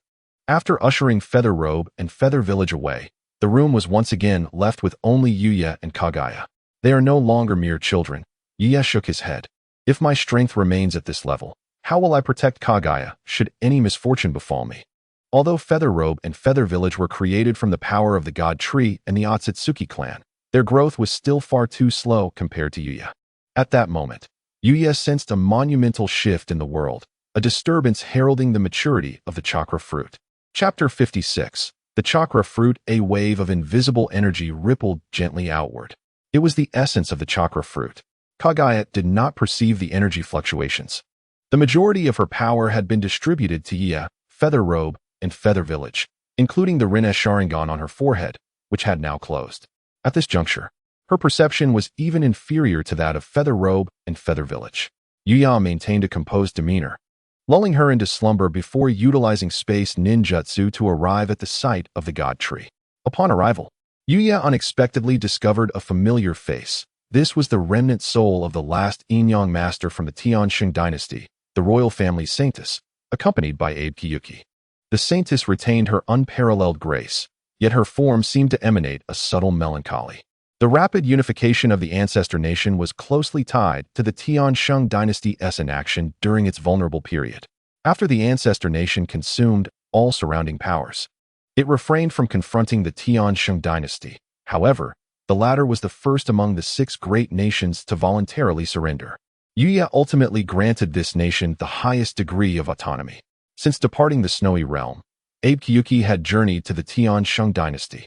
After ushering Feather Robe and Feather Village away, the room was once again left with only Yuya and Kaguya. They are no longer mere children. Yuya shook his head. If my strength remains at this level, how will I protect Kaguya should any misfortune befall me? Although Feather Robe and Feather Village were created from the power of the God Tree and the Otsutsuki clan, their growth was still far too slow compared to Yuya. At that moment, Yuya sensed a monumental shift in the world, a disturbance heralding the maturity of the chakra fruit. Chapter 56. The chakra fruit. A wave of invisible energy rippled gently outward. It was the essence of the chakra fruit. Kaguya did not perceive the energy fluctuations. The majority of her power had been distributed to Yuya, Feather Robe, and Feather Village, including the Rinnegan on her forehead, which had now closed. At this juncture, her perception was even inferior to that of Feather Robe and Feather Village. Yuya maintained a composed demeanor, lulling her into slumber before utilizing space ninjutsu to arrive at the site of the God Tree. Upon arrival, Yuya unexpectedly discovered a familiar face. This was the remnant soul of the last Inyoung master from the Tiansheng dynasty, the royal family saintess, accompanied by Abe Kiyuki. The saintess retained her unparalleled grace, yet her form seemed to emanate a subtle melancholy. The rapid unification of the ancestor nation was closely tied to the Tiansheng dynasty's inaction during its vulnerable period. After the ancestor nation consumed all surrounding powers, it refrained from confronting the Tiansheng dynasty. However, the latter was the first among the 6 great nations to voluntarily surrender. Yuya ultimately granted this nation the highest degree of autonomy. Since departing the Snowy Realm, Abe Kyuki had journeyed to the Tian Shung dynasty,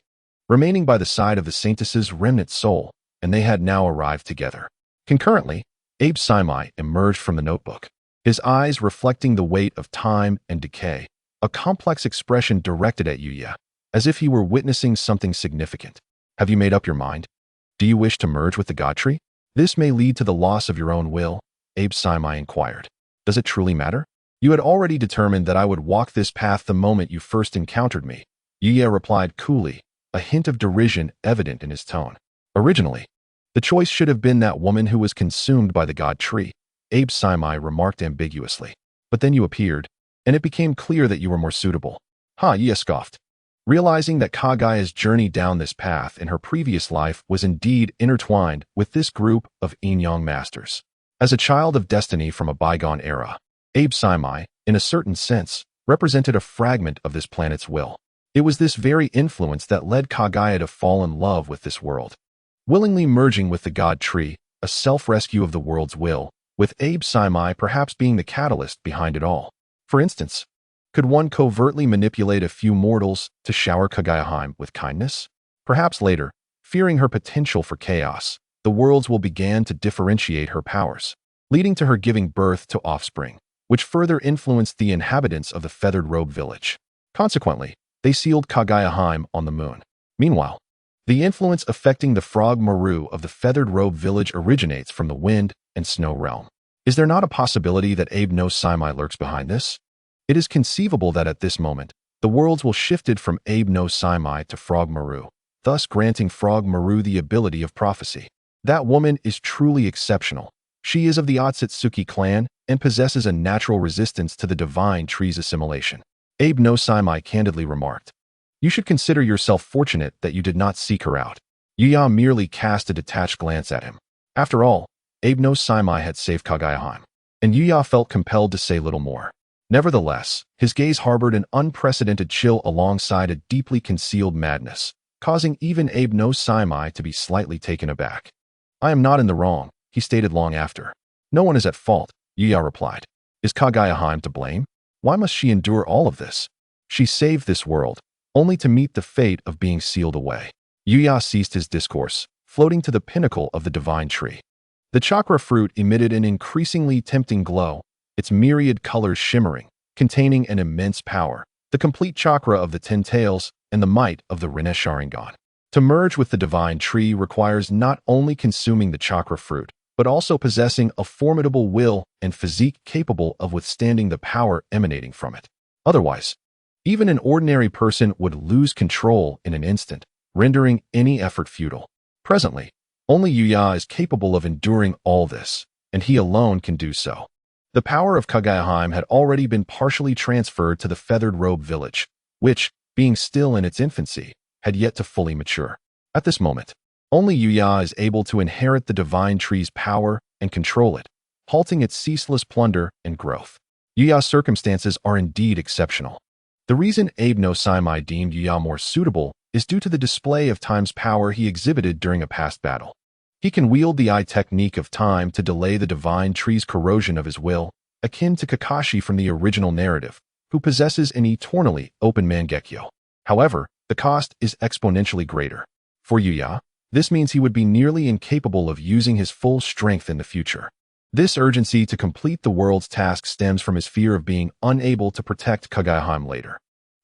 remaining by the side of the Saintess's remnant soul, and they had now arrived together. Concurrently, Abe Saimai emerged from the notebook, his eyes reflecting the weight of time and decay, a complex expression directed at Yuya, as if he were witnessing something significant. Have you made up your mind? Do you wish to merge with the God Tree? This may lead to the loss of your own will, Abe Saimai inquired. Does it truly matter? You had already determined that I would walk this path the moment you first encountered me, Yuya replied coolly, a hint of derision evident in his tone. Originally, the choice should have been that woman who was consumed by the God Tree, Abe Saimai remarked ambiguously. But then you appeared, and it became clear that you were more suitable. Yuya scoffed. Realizing that Kaguya's journey down this path in her previous life was indeed intertwined with this group of yin-yang masters. As a child of destiny from a bygone era, Abe Saimai, in a certain sense, represented a fragment of this planet's will. It was this very influence that led Kaguya to fall in love with this world. Willingly merging with the God Tree, a self-rescue of the world's will, with Abe Saimai perhaps being the catalyst behind it all. For instance, could one covertly manipulate a few mortals to shower Kaguya with kindness? Perhaps later, fearing her potential for chaos, the worlds will begin to differentiate her powers, leading to her giving birth to offspring, which further influenced the inhabitants of the Feathered Robe village. Consequently, they sealed Kaguya on the moon. Meanwhile, the influence affecting the Frog Maru of the Feathered Robe village originates from the Wind and Snow realm. Is there not a possibility that Abe no Saimai lurks behind this? It is conceivable that at this moment, the worlds will shifted from Abe no Saimai to Frog Maru, thus granting Frog Maru the ability of prophecy. That woman is truly exceptional. She is of the Otsutsuki clan and possesses a natural resistance to the divine tree's assimilation. Abe no Saimai candidly remarked. You should consider yourself fortunate that you did not seek her out. Yuya merely cast a detached glance at him. After all, Abe no Saimai had saved Kaguya, and Yuya felt compelled to say little more. Nevertheless, his gaze harbored an unprecedented chill alongside a deeply concealed madness, causing even Abe no Saimai to be slightly taken aback. I am not in the wrong, he stated long after. No one is at fault, Yuya replied. Is Kaguya to blame? Why must she endure all of this? She saved this world, only to meet the fate of being sealed away. Yuya ceased his discourse, floating to the pinnacle of the divine tree. The chakra fruit emitted an increasingly tempting glow, its myriad colors shimmering, containing an immense power, the complete chakra of the 10 tails and the might of the Rinnegan. To merge with the divine tree requires not only consuming the chakra fruit, but also possessing a formidable will and physique capable of withstanding the power emanating from it. Otherwise, even an ordinary person would lose control in an instant, rendering any effort futile. Presently, only Yuya is capable of enduring all this, and he alone can do so. The power of Kaguya had already been partially transferred to the Feathered Robe village, which, being still in its infancy, had yet to fully mature. At this moment, only Yuya is able to inherit the divine tree's power and control it, halting its ceaseless plunder and growth. Yuya's circumstances are indeed exceptional. The reason Abe no Saimai deemed Yuya more suitable is due to the display of time's power he exhibited during a past battle. He can wield the eye technique of time to delay the divine tree's corrosion of his will, akin to Kakashi from the original narrative, who possesses an eternally open Mangekyo. However, the cost is exponentially greater. For Yuya, this means he would be nearly incapable of using his full strength in the future. This urgency to complete the world's task stems from his fear of being unable to protect Kaguya later.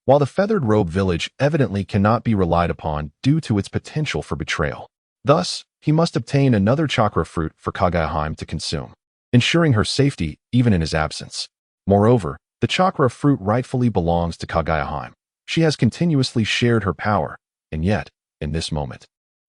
While the Feathered Robe village evidently cannot be relied upon due to its potential for betrayal. Thus, he must obtain another chakra fruit for Kaguya to consume, ensuring her safety even in his absence. Moreover, the chakra fruit rightfully belongs to Kaguya. She has continuously shared her power, and yet, in this moment,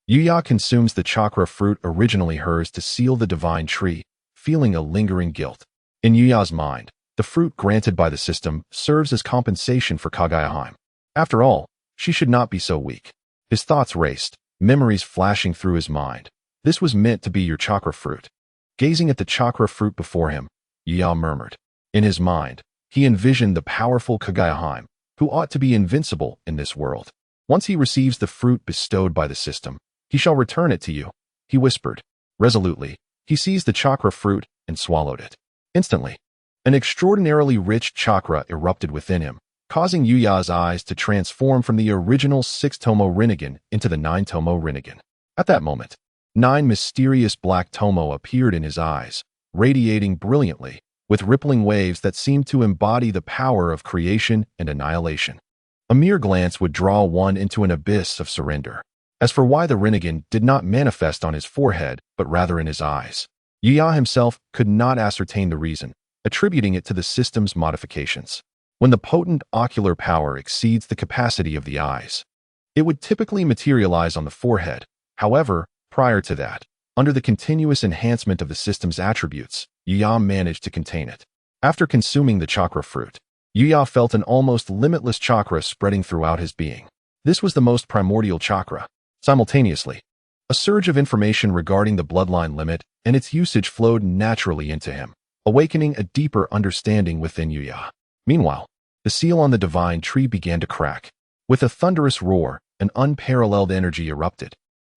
Yuya consumes the chakra fruit originally hers to seal the divine tree, feeling a lingering guilt. In Yuya's mind, the fruit granted by the system serves as compensation for Kaguya. After all, she should not be so weak. His thoughts raced, memories flashing through his mind. This was meant to be your chakra fruit. Gazing at the chakra fruit before him, Yuya murmured. In his mind, he envisioned the powerful Kaguya, who ought to be invincible in this world. Once he receives the fruit bestowed by the system, he shall return it to you, he whispered. Resolutely, he seized the chakra fruit and swallowed it. Instantly, An extraordinarily rich chakra erupted within him, causing Yuya's eyes to transform from the original 6-tomo Rinnegan into the 9-tomo Rinnegan. At that moment, 9 mysterious black tomo appeared in his eyes, radiating brilliantly, with rippling waves that seemed to embody the power of creation and annihilation. A mere glance would draw one into an abyss of surrender. As for why the Rinnegan did not manifest on his forehead, but rather in his eyes, Yuya himself could not ascertain the reason, attributing it to the system's modifications. When the potent ocular power exceeds the capacity of the eyes, it would typically materialize on the forehead. However, prior to that, under the continuous enhancement of the system's attributes, Yuya managed to contain it. After consuming the chakra fruit, Yuya felt an almost limitless chakra spreading throughout his being. This was the most primordial chakra. Simultaneously, a surge of information regarding the bloodline limit and its usage flowed naturally into him, awakening a deeper understanding within Yuya. Meanwhile, the seal on the divine tree began to crack. With a thunderous roar, an unparalleled energy erupted,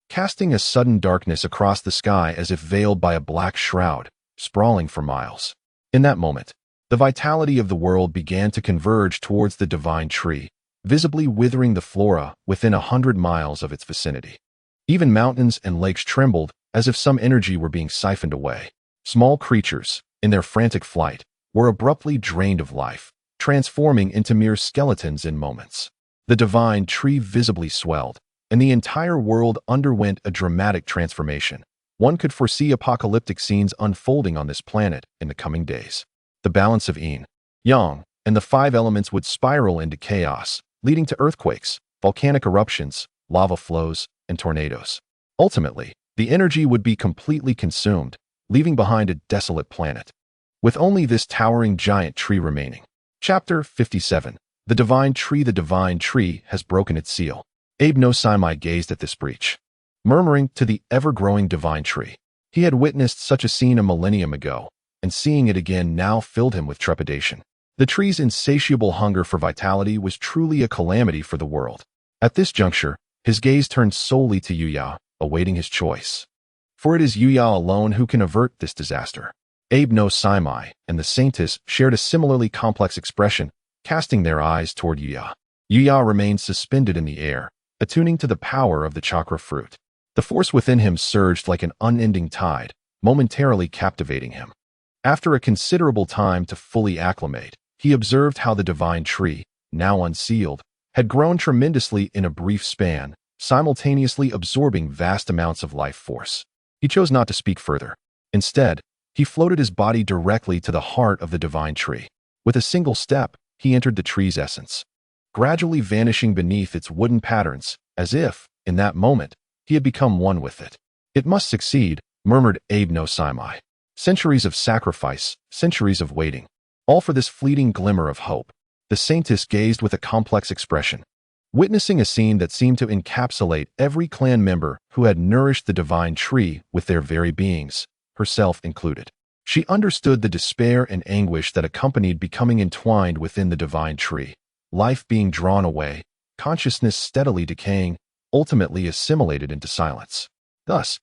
casting a sudden darkness across the sky as if veiled by a black shroud, sprawling for miles. In that moment, the vitality of the world began to converge towards the divine tree, visibly withering the flora within 100 miles of its vicinity. Even mountains and lakes trembled as if some energy were being siphoned away. Small creatures, in their frantic flight, were abruptly drained of life, transforming into mere skeletons in moments. The divine tree visibly swelled, and the entire world underwent a dramatic transformation. One could foresee apocalyptic scenes unfolding on this planet in the coming days. The balance of yin, yang, and the 5 elements would spiral into chaos, leading to earthquakes, volcanic eruptions, lava flows, and tornadoes. Ultimately, the energy would be completely consumed, leaving behind a desolate planet, with only this towering giant tree remaining. Chapter 57. The Divine Tree. The divine tree has broken its seal. Abe no Saimai gazed at this breach, murmuring to the ever-growing divine tree. He had witnessed such a scene a millennium ago, and seeing it again now filled him with trepidation. The tree's insatiable hunger for vitality was truly a calamity for the world. At this juncture, his gaze turned solely to Yuya, awaiting his choice. For it is Yuya alone who can avert this disaster. Abe no Saimai and the Saintess shared a similarly complex expression, casting their eyes toward Yuya. Yuya remained suspended in the air, attuning to the power of the chakra fruit. The force within him surged like an unending tide, momentarily captivating him. After a considerable time to fully acclimate, he observed how the divine tree, now unsealed, had grown tremendously in a brief span, simultaneously absorbing vast amounts of life force. He chose not to speak further. Instead, he floated his body directly to the heart of the divine tree. With a single step, he entered the tree's essence, gradually vanishing beneath its wooden patterns, as if, in that moment, he had become one with it. It must succeed, murmured Abe no Saimai. Centuries of sacrifice, centuries of waiting, all for this fleeting glimmer of hope. The Saintess gazed with a complex expression, witnessing a scene that seemed to encapsulate every clan member who had nourished the divine tree with their very beings, herself included. She understood the despair and anguish that accompanied becoming entwined within the divine tree, life being drawn away, consciousness steadily decaying, ultimately assimilated into silence. Thus,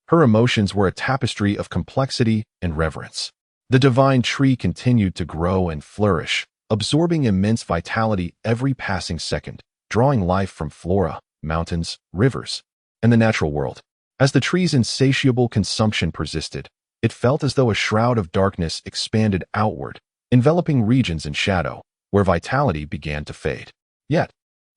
her emotions were a tapestry of complexity and reverence. The divine tree continued to grow and flourish, absorbing immense vitality every passing second, drawing life from flora, mountains, rivers, and the natural world. As the tree's insatiable consumption persisted, it felt as though a shroud of darkness expanded outward, enveloping regions in shadow, where vitality began to fade. Yet,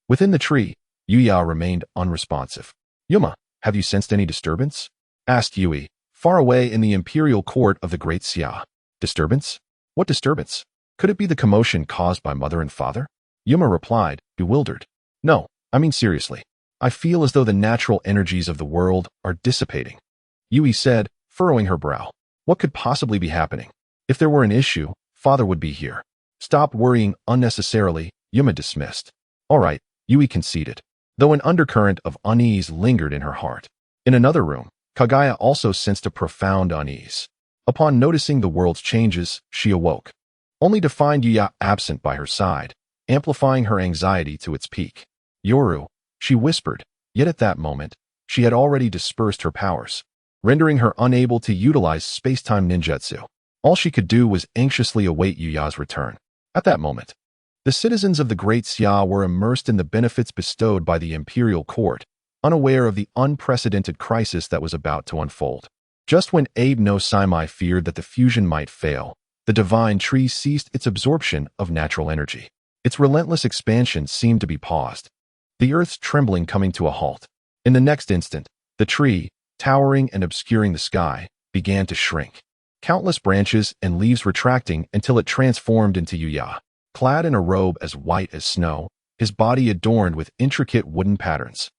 within the tree, Yuya remained unresponsive. "Yuma, have you sensed any disturbance?" asked Yui, far away in the imperial court of the Great Xia. "Disturbance? What disturbance? Could it be the commotion caused by mother and father?" Yuma replied, bewildered. "No, I mean seriously. I feel as though the natural energies of the world are dissipating." Yui said, furrowing her brow. "What could possibly be happening? If there were an issue, father would be here." "Stop worrying unnecessarily," Yuma dismissed. "All right," Yui conceded, though an undercurrent of unease lingered in her heart. In another room, Kaguya also sensed a profound unease. Upon noticing the world's changes, she awoke, only to find Yuya absent by her side, amplifying her anxiety to its peak. "Yoru," she whispered, yet at that moment, she had already dispersed her powers, rendering her unable to utilize space-time ninjutsu. All she could do was anxiously await Yuya's return. At that moment, the citizens of the Great Xia were immersed in the benefits bestowed by the imperial court, unaware of the unprecedented crisis that was about to unfold. Just when Abe no Saimai feared that the fusion might fail, the divine tree ceased its absorption of natural energy. Its relentless expansion seemed to be paused, the earth's trembling coming to a halt. In the next instant, the tree, towering and obscuring the sky, began to shrink. Countless branches and leaves retracting until it transformed into Yuya. Clad in a robe as white as snow, his body adorned with intricate wooden patterns.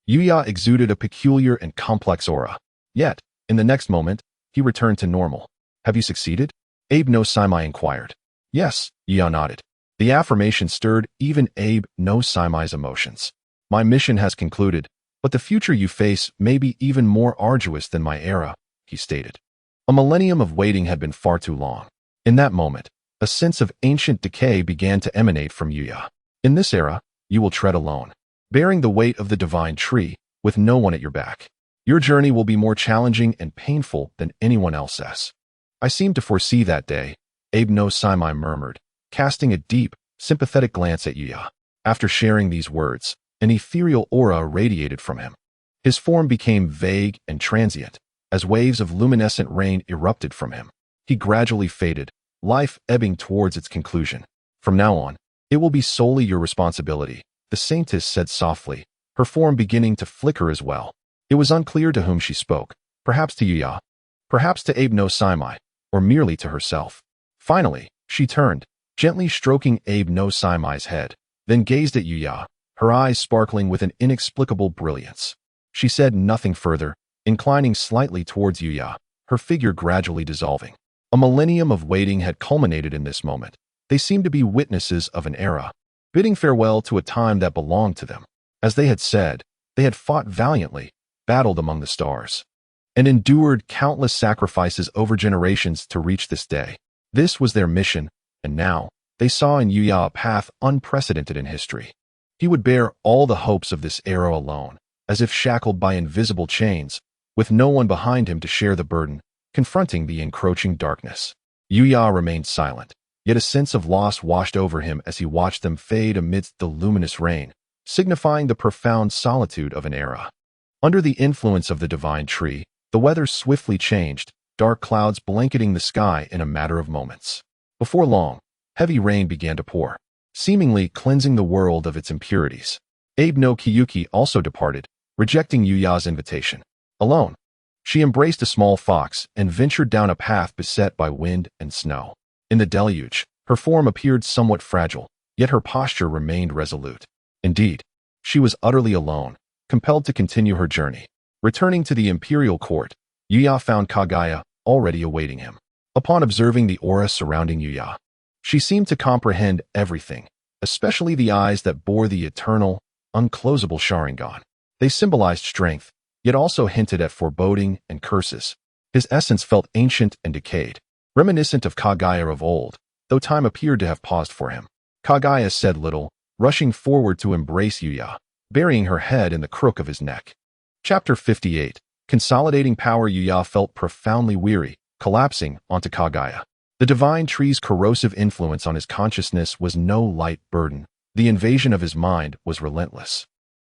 Yuya exuded a peculiar and complex aura. Yet, in the next moment, he returned to normal. Have you succeeded? Abe no Saimai inquired. Yes, Yuya nodded. The affirmation stirred even Abe no Saimai's emotions. My mission has concluded, but the future you face may be even more arduous than my era, he stated. A millennium of waiting had been far too long. In that moment, a sense of ancient decay began to emanate from Yuya. In this era, you will tread alone, bearing the weight of the divine tree, with no one at your back. Your journey will be more challenging and painful than anyone else's. I seem to foresee that day, Abe no Saimai murmured, casting a deep, sympathetic glance at Yuya. After sharing these words, an ethereal aura radiated from him. His form became vague and transient, as waves of luminescent rain erupted from him. He gradually faded, life ebbing towards its conclusion. From now on, it will be solely your responsibility, the saintess said softly, her form beginning to flicker as well. It was unclear to whom she spoke, perhaps to Yuya, perhaps to Abe no Saimai, or merely to herself. Finally, she turned, gently stroking Abe no Saimai's head, then gazed at Yuya, her eyes sparkling with an inexplicable brilliance. She said nothing further, inclining slightly towards Yuya, her figure gradually dissolving. A millennium of waiting had culminated in this moment. They seemed to be witnesses of an era, bidding farewell to a time that belonged to them. As they had said, they had fought valiantly, battled among the stars, and endured countless sacrifices over generations to reach this day. This was their mission, and now, they saw in Yuya a path unprecedented in history. He would bear all the hopes of this era alone, as if shackled by invisible chains, with no one behind him to share the burden, confronting the encroaching darkness. Yuya remained silent, yet a sense of loss washed over him as he watched them fade amidst the luminous rain, signifying the profound solitude of an era. Under the influence of the divine tree, the weather swiftly changed, dark clouds blanketing the sky in a matter of moments. Before long, heavy rain began to pour, seemingly cleansing the world of its impurities. Abe no Kiyuki also departed, rejecting Yuya's invitation. Alone, she embraced a small fox and ventured down a path beset by wind and snow. In the deluge, her form appeared somewhat fragile, yet her posture remained resolute. Indeed, she was utterly alone, compelled to continue her journey. Returning to the imperial court, Yuya found Kaguya already awaiting him. Upon observing the aura surrounding Yuya, she seemed to comprehend everything, especially the eyes that bore the eternal, unclosable Sharingan. They symbolized strength, yet also hinted at foreboding and curses. His essence felt ancient and decayed, reminiscent of Kaguya of old, though time appeared to have paused for him. Kaguya said little, rushing forward to embrace Yuya, burying her head in the crook of his neck. Chapter 58. Consolidating power. Yuya felt profoundly weary, collapsing onto Kaguya. The divine tree's corrosive influence on his consciousness was no light burden. The invasion of his mind was relentless.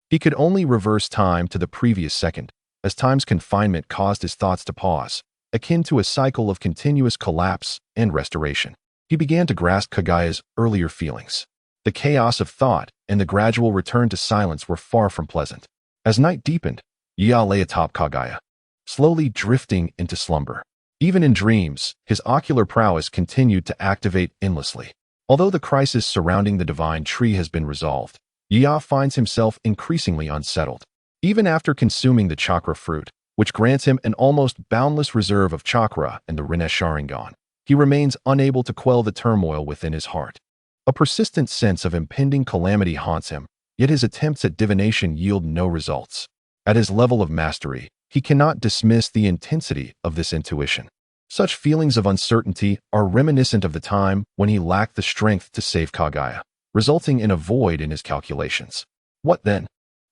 He could only reverse time to the previous second, as time's confinement caused his thoughts to pause, akin to a cycle of continuous collapse and restoration. He began to grasp Kaguya's earlier feelings. The chaos of thought and the gradual return to silence were far from pleasant. As night deepened, Yuya lay atop Kaguya, slowly drifting into slumber. Even in dreams, his ocular prowess continued to activate endlessly. Although the crisis surrounding the divine tree has been resolved, Yuya finds himself increasingly unsettled. Even after consuming the chakra fruit, which grants him an almost boundless reserve of chakra and the Rinnegan Sharingan, he remains unable to quell the turmoil within his heart. A persistent sense of impending calamity haunts him, yet his attempts at divination yield no results. At his level of mastery, he cannot dismiss the intensity of this intuition. Such feelings of uncertainty are reminiscent of the time when he lacked the strength to save Kaguya, resulting in a void in his calculations. What then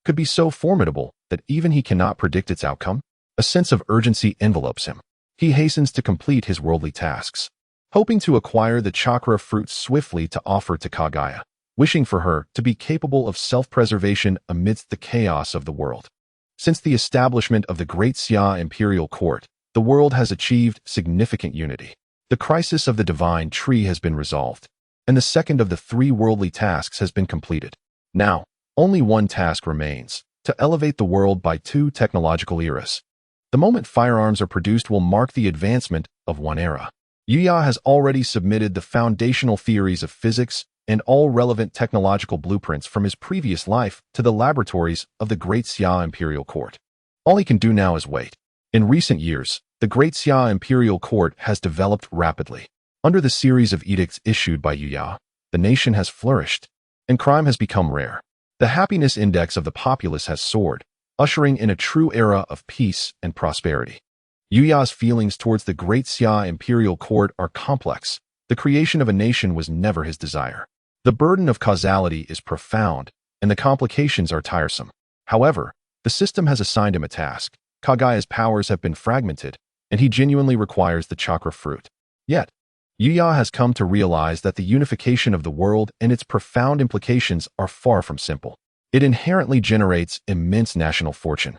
could be so formidable that even he cannot predict its outcome? A sense of urgency envelopes him. He hastens to complete his worldly tasks, hoping to acquire the chakra fruit swiftly to offer to Kaguya, wishing for her to be capable of self-preservation amidst the chaos of the world. Since the establishment of the Great Xia Imperial Court, the world has achieved significant unity. The crisis of the divine tree has been resolved, and the second of the 3 worldly tasks has been completed. Now, only one task remains, to elevate the world by 2 technological eras. The moment firearms are produced will mark the advancement of one era. Yuya has already submitted the foundational theories of physics and all relevant technological blueprints from his previous life to the laboratories of the Great Xia Imperial Court. All he can do now is wait. In recent years, the Great Xia Imperial Court has developed rapidly. Under the series of edicts issued by Yuya, the nation has flourished, and crime has become rare. The happiness index of the populace has soared, ushering in a true era of peace and prosperity. Yuya's feelings towards the Great Xia Imperial Court are complex. The creation of a nation was never his desire. The burden of causality is profound, and the complications are tiresome. However, the system has assigned him a task. Kaguya's powers have been fragmented, and he genuinely requires the chakra fruit. Yet, Yuya has come to realize that the unification of the world and its profound implications are far from simple. It inherently generates immense national fortune,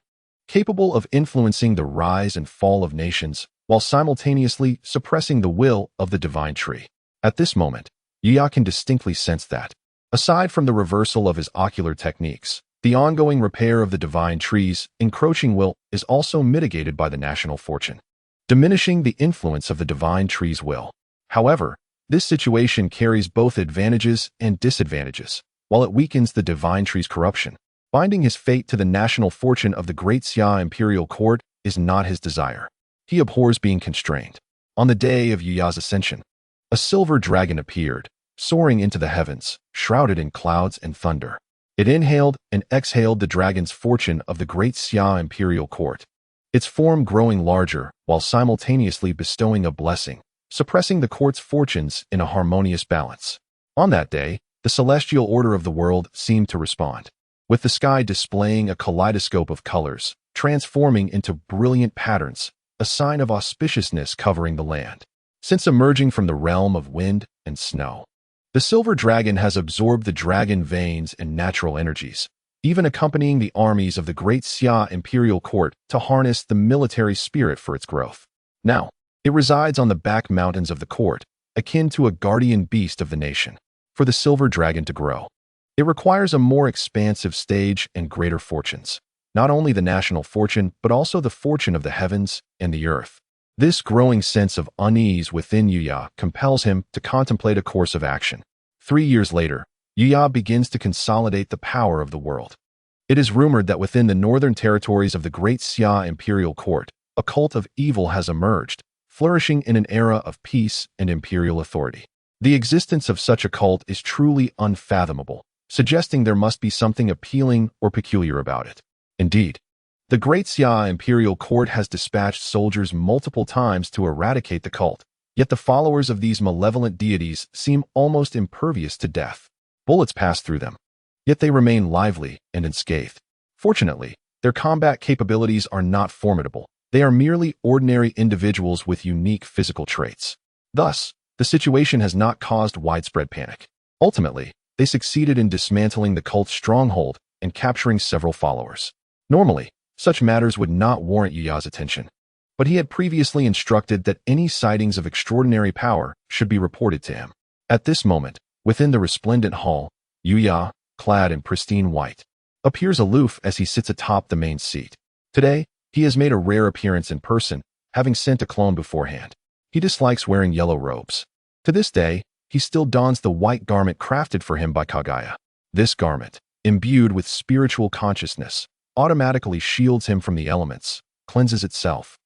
capable of influencing the rise and fall of nations while simultaneously suppressing the will of the divine tree. At this moment, Yuya can distinctly sense that, aside from the reversal of his ocular techniques, the ongoing repair of the divine tree's encroaching will is also mitigated by the national fortune, diminishing the influence of the divine tree's will. However, this situation carries both advantages and disadvantages. While it weakens the divine tree's corruption, binding his fate to the national fortune of the Great Xia Imperial Court is not his desire. He abhors being constrained. On the day of Yuya's ascension, a silver dragon appeared, soaring into the heavens, shrouded in clouds and thunder. It inhaled and exhaled the dragon's fortune of the Great Xia Imperial Court, its form growing larger while simultaneously bestowing a blessing, suppressing the court's fortunes in a harmonious balance. On that day, the celestial order of the world seemed to respond, with the sky displaying a kaleidoscope of colors, transforming into brilliant patterns, a sign of auspiciousness covering the land. Since emerging from the realm of wind and snow, the silver dragon has absorbed the dragon veins and natural energies, even accompanying the armies of the Great Xia Imperial Court to harness the military spirit for its growth. Now, it resides on the back mountains of the court, akin to a guardian beast of the nation. For the silver dragon to grow, it requires a more expansive stage and greater fortunes, not only the national fortune but also the fortune of the heavens and the earth. This growing sense of unease within Yuya compels him to contemplate a course of action. 3 years later, Yuya begins to consolidate the power of the world. It is rumored that within the northern territories of the Great Xia Imperial Court, a cult of evil has emerged, flourishing in an era of peace and imperial authority. The existence of such a cult is truly unfathomable, suggesting there must be something appealing or peculiar about it. Indeed, the Great Xia Imperial Court has dispatched soldiers multiple times to eradicate the cult, yet the followers of these malevolent deities seem almost impervious to death. Bullets pass through them, yet they remain lively and unscathed. Fortunately, their combat capabilities are not formidable. They are merely ordinary individuals with unique physical traits. Thus, the situation has not caused widespread panic. Ultimately, they succeeded in dismantling the cult's stronghold and capturing several followers. Normally, such matters would not warrant Yuya's attention, but he had previously instructed that any sightings of extraordinary power should be reported to him. At this moment, within the resplendent hall, Yuya, clad in pristine white, appears aloof as he sits atop the main seat. Today, he has made a rare appearance in person, having sent a clone beforehand. He dislikes wearing yellow robes. To this day, he still dons the white garment crafted for him by Kaguya. This garment, imbued with spiritual consciousness, automatically shields him from the elements, cleanses itself,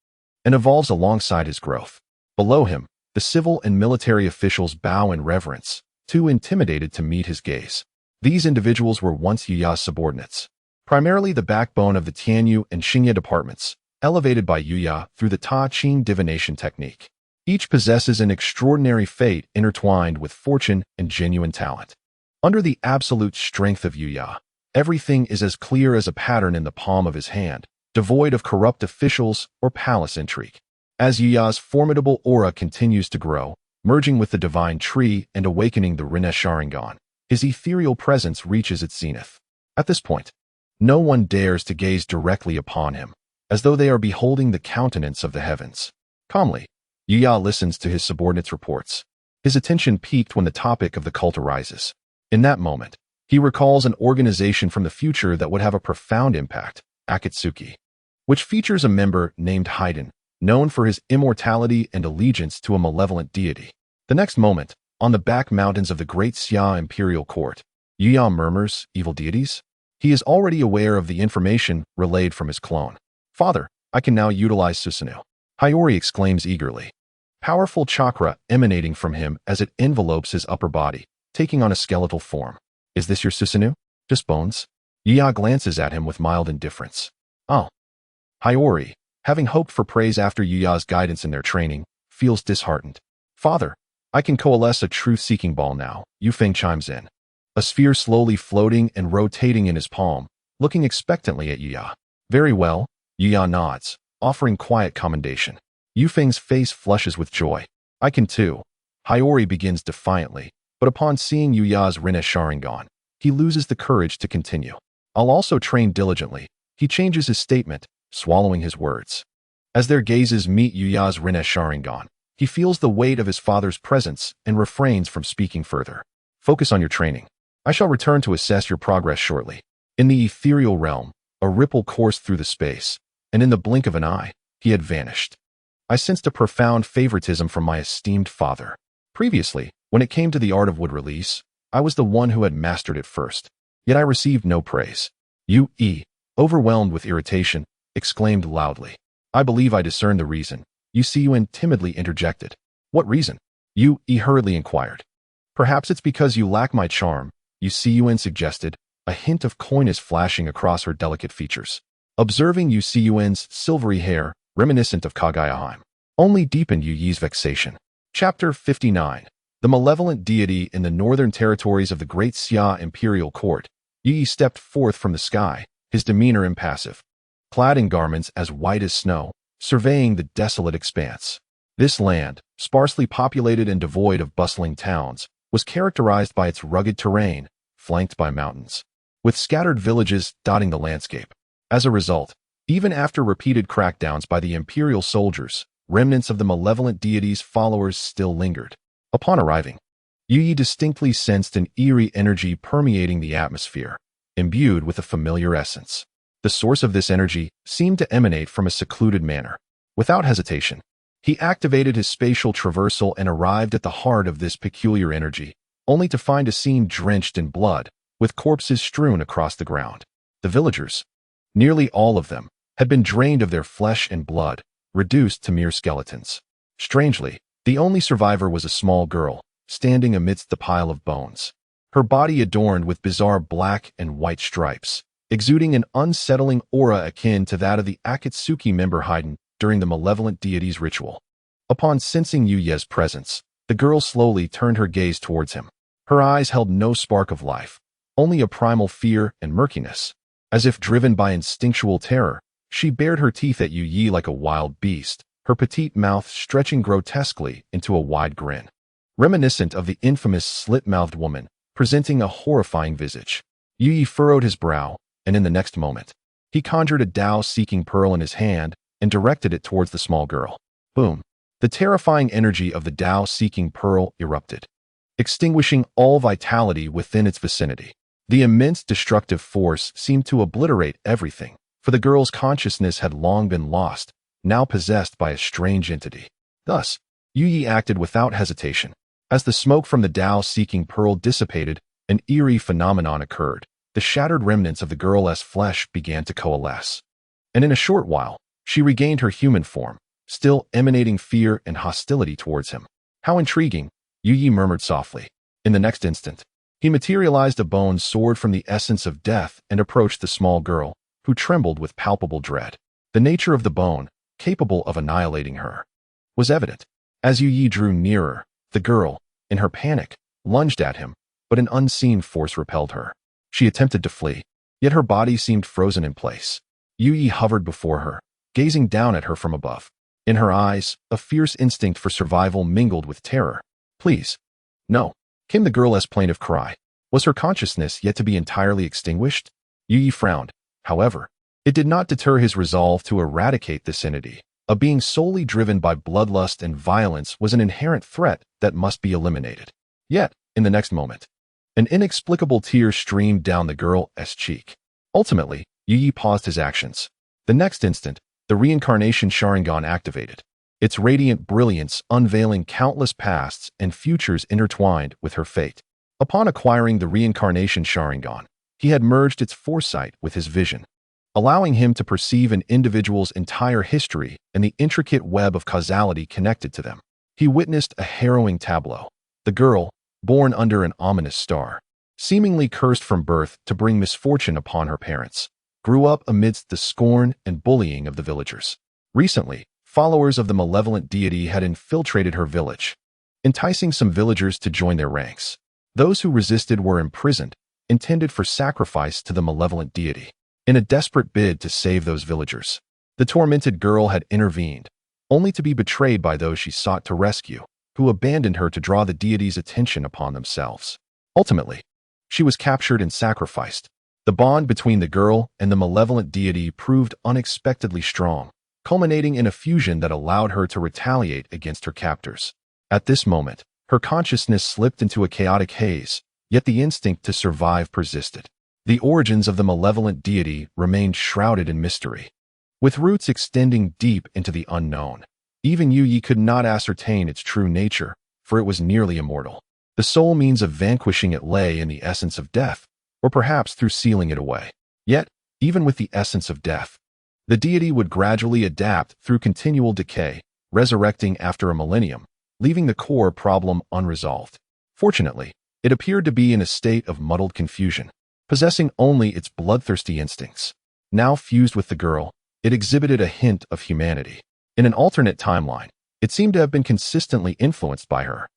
and evolves alongside his growth. Below him, the civil and military officials bow in reverence, too intimidated to meet his gaze. These individuals were once Yuya's subordinates, primarily the backbone of the Tianyu and Xingye departments, elevated by Yuya through the Ta Ching divination technique. Each possesses an extraordinary fate intertwined with fortune and genuine talent. Under the absolute strength of Yuya, everything is as clear as a pattern in the palm of his hand, devoid of corrupt officials or palace intrigue. As Yuya's formidable aura continues to grow, merging with the divine tree and awakening the Rinnegan. His ethereal presence reaches its zenith. At this point, no one dares to gaze directly upon him, as though they are beholding the countenance of the heavens. Calmly, Yuya listens to his subordinates' reports. His attention peaked when the topic of the cult arises. In that moment, he recalls an organization from the future that would have a profound impact, Akatsuki, which features a member named Haiden, known for his immortality and allegiance to a malevolent deity. The next moment, on the back mountains of the Great Xia Imperial Court, Yuya murmurs, evil deities? He is already aware of the information relayed from his clone. Father, I can now utilize Susanoo. Hiyori exclaims eagerly. Powerful chakra emanating from him as it envelopes his upper body, taking on a skeletal form. Is this your Susanoo? Just bones? Yuya glances at him with mild indifference. Oh. Hiyori, having hoped for praise after Yuya's guidance in their training, feels disheartened. Father, I can coalesce a truth-seeking ball now, Yufeng chimes in. A sphere slowly floating and rotating in his palm, looking expectantly at Yuya. Very well, Yuya nods, offering quiet commendation. Yufeng's face flushes with joy. I can too. Hiyori begins defiantly, but upon seeing Yuya's Rinnegan, he loses the courage to continue. I'll also train diligently. He changes his statement, swallowing his words. As their gazes meet Yuya's Rinnegan, he feels the weight of his father's presence and refrains from speaking further. Focus on your training. I shall return to assess your progress shortly. In the ethereal realm, a ripple coursed through the space, and in the blink of an eye, he had vanished. I sensed a profound favoritism from my esteemed father. Previously, when it came to the art of wood release, I was the one who had mastered it first. Yet I received no praise. Yu-E, overwhelmed with irritation, exclaimed loudly. I believe I discern the reason. Yu-Siyuan timidly interjected. What reason? Yu-E hurriedly inquired. Perhaps it's because you lack my charm, Yu-Siyuan suggested, a hint of coyness flashing across her delicate features. Observing Yu-Siyuan's silvery hair, reminiscent of Kaguya, only deepened Yu-Yi's vexation. Chapter 59. The malevolent deity in the northern territories of the Great Xia Imperial Court, Yu-Yi stepped forth from the sky, his demeanor impassive. Clad in garments as white as snow, surveying the desolate expanse. This land, sparsely populated and devoid of bustling towns, was characterized by its rugged terrain, flanked by mountains, with scattered villages dotting the landscape. As a result, even after repeated crackdowns by the imperial soldiers, remnants of the malevolent deity's followers still lingered. Upon arriving, Yu-Yi distinctly sensed an eerie energy permeating the atmosphere, imbued with a familiar essence. The source of this energy seemed to emanate from a secluded manor. Without hesitation, he activated his spatial traversal and arrived at the heart of this peculiar energy, only to find a scene drenched in blood, with corpses strewn across the ground. The villagers, nearly all of them, had been drained of their flesh and blood, reduced to mere skeletons. Strangely, the only survivor was a small girl, standing amidst the pile of bones. Her body adorned with bizarre black and white stripes, exuding an unsettling aura akin to that of the Akatsuki member Haiden during the malevolent deity's ritual. Upon sensing Yuya's presence, the girl slowly turned her gaze towards him. Her eyes held no spark of life, only a primal fear and murkiness. As if driven by instinctual terror, she bared her teeth at Yu-Yi like a wild beast, her petite mouth stretching grotesquely into a wide grin. Reminiscent of the infamous slit-mouthed woman, presenting a horrifying visage. Yu-Yi furrowed his brow, and in the next moment, he conjured a Tao-seeking pearl in his hand and directed it towards the small girl. Boom! The terrifying energy of the Tao-seeking pearl erupted, extinguishing all vitality within its vicinity. The immense destructive force seemed to obliterate everything, for the girl's consciousness had long been lost, now possessed by a strange entity. Thus, Yu-Yi acted without hesitation. As the smoke from the Tao-seeking pearl dissipated, an eerie phenomenon occurred. The shattered remnants of the girl's flesh began to coalesce. And in a short while, she regained her human form, still emanating fear and hostility towards him. How intriguing, Yu-Yi murmured softly. In the next instant, he materialized a bone sword from the essence of death and approached the small girl, who trembled with palpable dread. The nature of the bone, capable of annihilating her, was evident. As Yu-Yi drew nearer, the girl, in her panic, lunged at him, but an unseen force repelled her. She attempted to flee, yet her body seemed frozen in place. Yu-Yi hovered before her, gazing down at her from above. In her eyes, a fierce instinct for survival mingled with terror. Please. No. Came the girl's plaintive cry. Was her consciousness yet to be entirely extinguished? Yuyi frowned. However, it did not deter his resolve to eradicate this entity. A being solely driven by bloodlust and violence was an inherent threat that must be eliminated. Yet, in the next moment, an inexplicable tear streamed down the girl's cheek. Ultimately, Yuyi paused his actions. The next instant, the reincarnation Sharingan activated, its radiant brilliance unveiling countless pasts and futures intertwined with her fate. Upon acquiring the reincarnation Sharingan, he had merged its foresight with his vision, allowing him to perceive an individual's entire history and the intricate web of causality connected to them. He witnessed a harrowing tableau. The girl, born under an ominous star, seemingly cursed from birth to bring misfortune upon her parents, grew up amidst the scorn and bullying of the villagers. Recently, followers of the malevolent deity had infiltrated her village, enticing some villagers to join their ranks. Those who resisted were imprisoned, intended for sacrifice to the malevolent deity. In a desperate bid to save those villagers, the tormented girl had intervened, only to be betrayed by those she sought to rescue, who abandoned her to draw the deity's attention upon themselves. Ultimately, she was captured and sacrificed. The bond between the girl and the malevolent deity proved unexpectedly strong, culminating in a fusion that allowed her to retaliate against her captors. At this moment, her consciousness slipped into a chaotic haze, yet the instinct to survive persisted. The origins of the malevolent deity remained shrouded in mystery, with roots extending deep into the unknown. Even Yuyi could not ascertain its true nature, for it was nearly immortal. The sole means of vanquishing it lay in the essence of death, or perhaps through sealing it away. Yet, even with the essence of death, the deity would gradually adapt through continual decay, resurrecting after a millennium, leaving the core problem unresolved. Fortunately, it appeared to be in a state of muddled confusion, possessing only its bloodthirsty instincts. Now fused with the girl, it exhibited a hint of humanity. In an alternate timeline, it seemed to have been consistently influenced by her,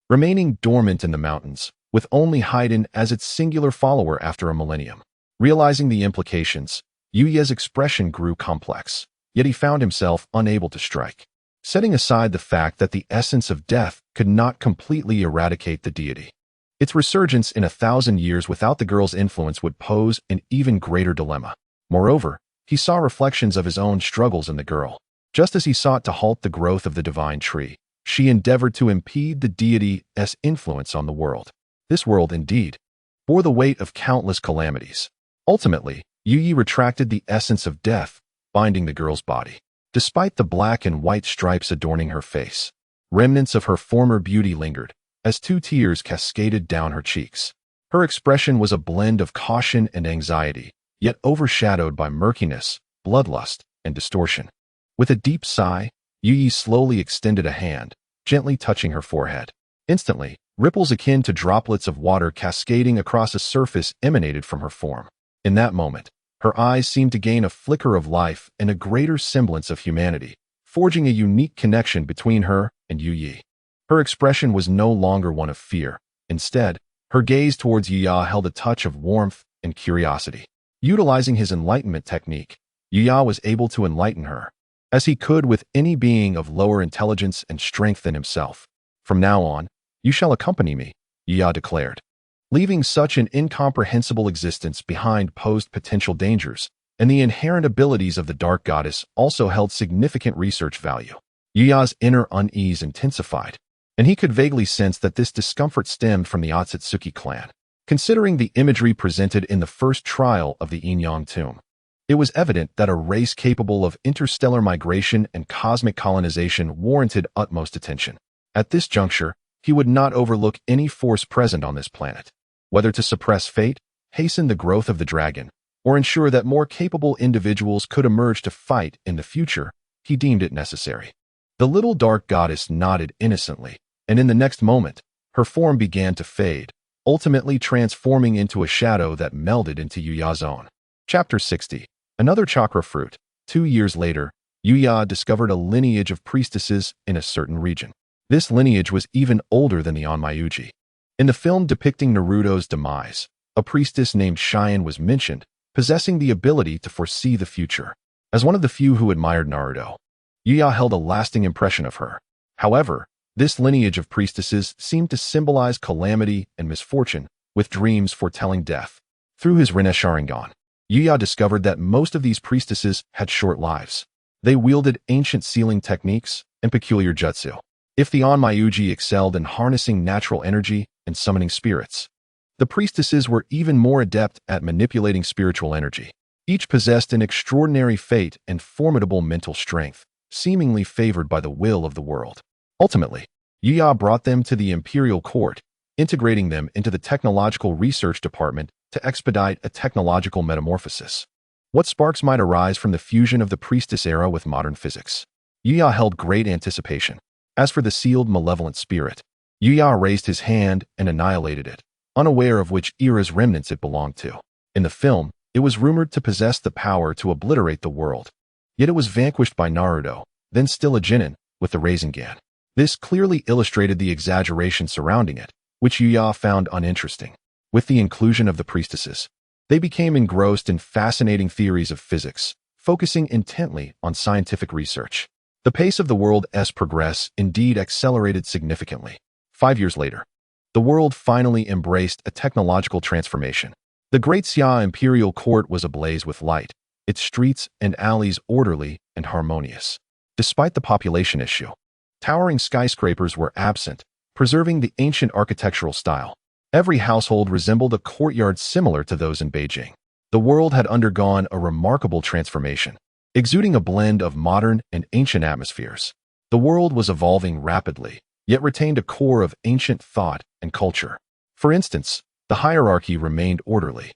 remaining dormant in the mountains, with only Haiden as its singular follower after a millennium. Realizing the implications, Yuya's expression grew complex, yet he found himself unable to strike. Setting aside the fact that the essence of death could not completely eradicate the deity, its resurgence in 1,000 years without the girl's influence would pose an even greater dilemma. Moreover, he saw reflections of his own struggles in the girl. Just as he sought to halt the growth of the divine tree, she endeavored to impede the deity's influence on the world. This world, indeed, bore the weight of countless calamities. Ultimately, Yuyi retracted the essence of death, binding the girl's body. Despite the black and white stripes adorning her face, remnants of her former beauty lingered, as 2 tears cascaded down her cheeks. Her expression was a blend of caution and anxiety, yet overshadowed by murkiness, bloodlust, and distortion. With a deep sigh, Yuyi slowly extended a hand, gently touching her forehead. Instantly, ripples akin to droplets of water cascading across a surface emanated from her form. In that moment, her eyes seemed to gain a flicker of life and a greater semblance of humanity, forging a unique connection between her and Yuyi. Her expression was no longer one of fear. Instead, her gaze towards Yuya held a touch of warmth and curiosity. Utilizing his enlightenment technique, Yuya was able to enlighten her, as he could with any being of lower intelligence and strength than himself. From now on, you shall accompany me, Yuya declared. Leaving such an incomprehensible existence behind posed potential dangers, and the inherent abilities of the dark goddess also held significant research value. Yuya's inner unease intensified, and he could vaguely sense that this discomfort stemmed from the Otsutsuki clan. Considering the imagery presented in the first trial of the Yin-Yang tomb, it was evident that a race capable of interstellar migration and cosmic colonization warranted utmost attention. At this juncture, he would not overlook any force present on this planet. Whether to suppress fate, hasten the growth of the dragon, or ensure that more capable individuals could emerge to fight in the future, he deemed it necessary. The little dark goddess nodded innocently, and in the next moment, her form began to fade, ultimately transforming into a shadow that melded into Yuya's own. Chapter 60. Another chakra fruit. 2 years later, Yuya discovered a lineage of priestesses in a certain region. This lineage was even older than the Onmyuji. In the film depicting Naruto's demise, a priestess named Cheyenne was mentioned, possessing the ability to foresee the future. As one of the few who admired Naruto, Yuya held a lasting impression of her. However, This lineage of priestesses seemed to symbolize calamity and misfortune, with dreams foretelling death. Through his Rinnegan, Yuya discovered that most of these priestesses had short lives. They wielded ancient sealing techniques and peculiar jutsu. If the Onmyuji excelled in harnessing natural energy and summoning spirits, the priestesses were even more adept at manipulating spiritual energy. Each possessed an extraordinary fate and formidable mental strength, seemingly favored by the will of the world. Ultimately, Yuya brought them to the imperial court, integrating them into the technological research department to expedite a technological metamorphosis. What sparks might arise from the fusion of the priestess era with modern physics? Yuya held great anticipation. As for the sealed malevolent spirit, Yuya raised his hand and annihilated it, unaware of which era's remnants it belonged to. In the film, it was rumored to possess the power to obliterate the world. Yet it was vanquished by Naruto, then still a Genin, with the Rinnegan. This clearly illustrated the exaggeration surrounding it, which Yuya found uninteresting. With the inclusion of the priestesses, they became engrossed in fascinating theories of physics, focusing intently on scientific research. The pace of the world's progress indeed accelerated significantly. 5 years later, the world finally embraced a technological transformation. The Great Xia Imperial Court was ablaze with light, its streets and alleys orderly and harmonious. Despite the population issue, towering skyscrapers were absent, preserving the ancient architectural style. Every household resembled a courtyard similar to those in Beijing. The world had undergone a remarkable transformation, exuding a blend of modern and ancient atmospheres. The world was evolving rapidly, yet retained a core of ancient thought and culture. For instance, the hierarchy remained orderly,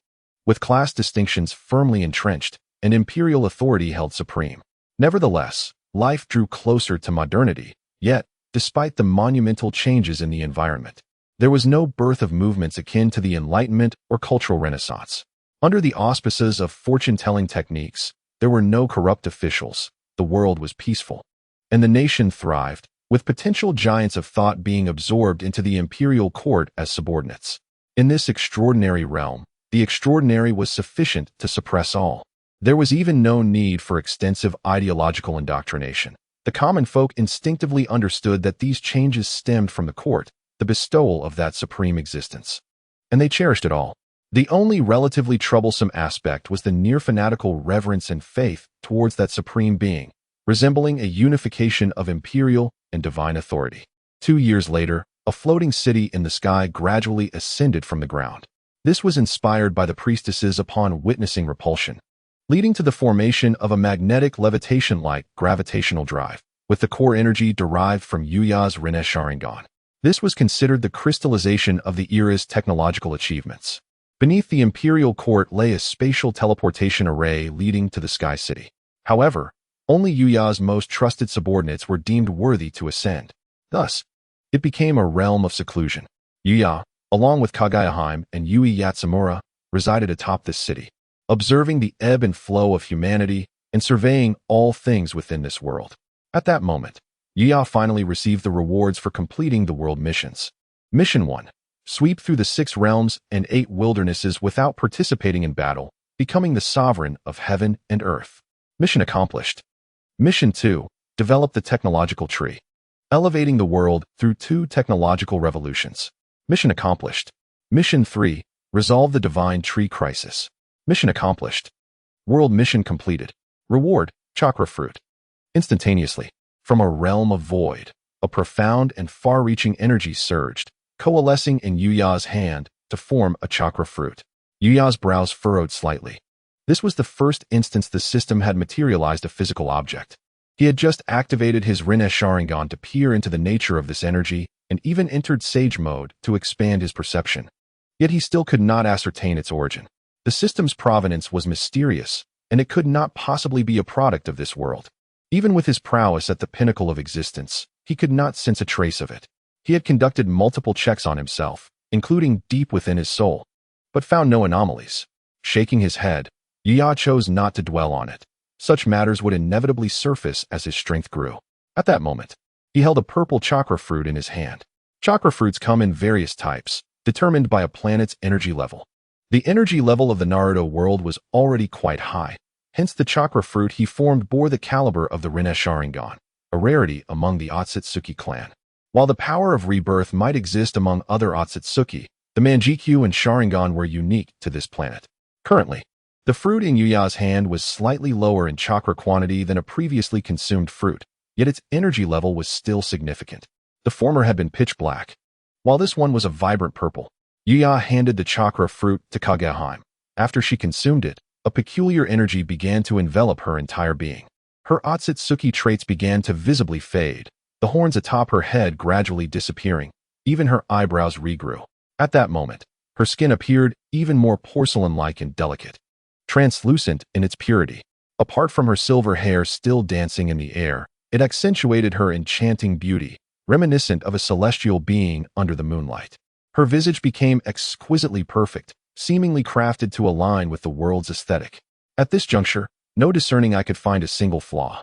with class distinctions firmly entrenched and imperial authority held supreme. Nevertheless, life drew closer to modernity, yet, despite the monumental changes in the environment, there was no birth of movements akin to the Enlightenment or cultural Renaissance. Under the auspices of fortune-telling techniques, there were no corrupt officials, the world was peaceful, and the nation thrived, with potential giants of thought being absorbed into the imperial court as subordinates. In this extraordinary realm, the extraordinary was sufficient to suppress all. There was even no need for extensive ideological indoctrination. The common folk instinctively understood that these changes stemmed from the court, the bestowal of that supreme existence. And they cherished it all. The only relatively troublesome aspect was the near-fanatical reverence and faith towards that supreme being, resembling a unification of imperial and divine authority. 2 years later, a floating city in the sky gradually ascended from the ground. This was inspired by the priestesses upon witnessing repulsion, leading to the formation of a magnetic levitation-like gravitational drive, with the core energy derived from Yuya's Rinnegan. This was considered the crystallization of the era's technological achievements. Beneath the imperial court lay a spatial teleportation array leading to the Sky City. However, only Yuya's most trusted subordinates were deemed worthy to ascend. Thus, it became a realm of seclusion. Yuya, along with Kaguya and Yui Yatsumura, resided atop this city, observing the ebb and flow of humanity and surveying all things within this world. At that moment, Yuya finally received the rewards for completing the world missions. Mission 1. Sweep through the 6 realms and 8 wildernesses without participating in battle, becoming the sovereign of heaven and earth. Mission accomplished. Mission 2. Develop the technological tree, elevating the world through 2 technological revolutions. Mission accomplished. Mission 3. Resolve the divine tree crisis. Mission accomplished. World mission completed. Reward, chakra fruit. Instantaneously, from a realm of void, a profound and far-reaching energy surged, coalescing in Yuya's hand to form a chakra fruit. Yuya's brows furrowed slightly. This was the first instance the system had materialized a physical object. He had just activated his Rinnegan to peer into the nature of this energy and even entered Sage mode to expand his perception. Yet he still could not ascertain its origin. The system's provenance was mysterious, and it could not possibly be a product of this world. Even with his prowess at the pinnacle of existence, he could not sense a trace of it. He had conducted multiple checks on himself, including deep within his soul, but found no anomalies. Shaking his head, Yuya chose not to dwell on it. Such matters would inevitably surface as his strength grew. At that moment, he held a purple chakra fruit in his hand. Chakra fruits come in various types, determined by a planet's energy level. The energy level of the Naruto world was already quite high, hence the chakra fruit he formed bore the caliber of the Rinnegan, a rarity among the Otsutsuki clan. While the power of rebirth might exist among other Otsutsuki, the Manjikyu and Sharingan were unique to this planet. Currently, the fruit in Yuya's hand was slightly lower in chakra quantity than a previously consumed fruit, yet its energy level was still significant. The former had been pitch black, while this one was a vibrant purple. Yuya handed the chakra fruit to Kaguya. After she consumed it, a peculiar energy began to envelop her entire being. Her Otsutsuki traits began to visibly fade, the horns atop her head gradually disappearing. Even her eyebrows regrew. At that moment, her skin appeared even more porcelain-like and delicate, translucent in its purity. Apart from her silver hair still dancing in the air, it accentuated her enchanting beauty, reminiscent of a celestial being under the moonlight. Her visage became exquisitely perfect, seemingly crafted to align with the world's aesthetic. At this juncture, no discerning eye could find a single flaw.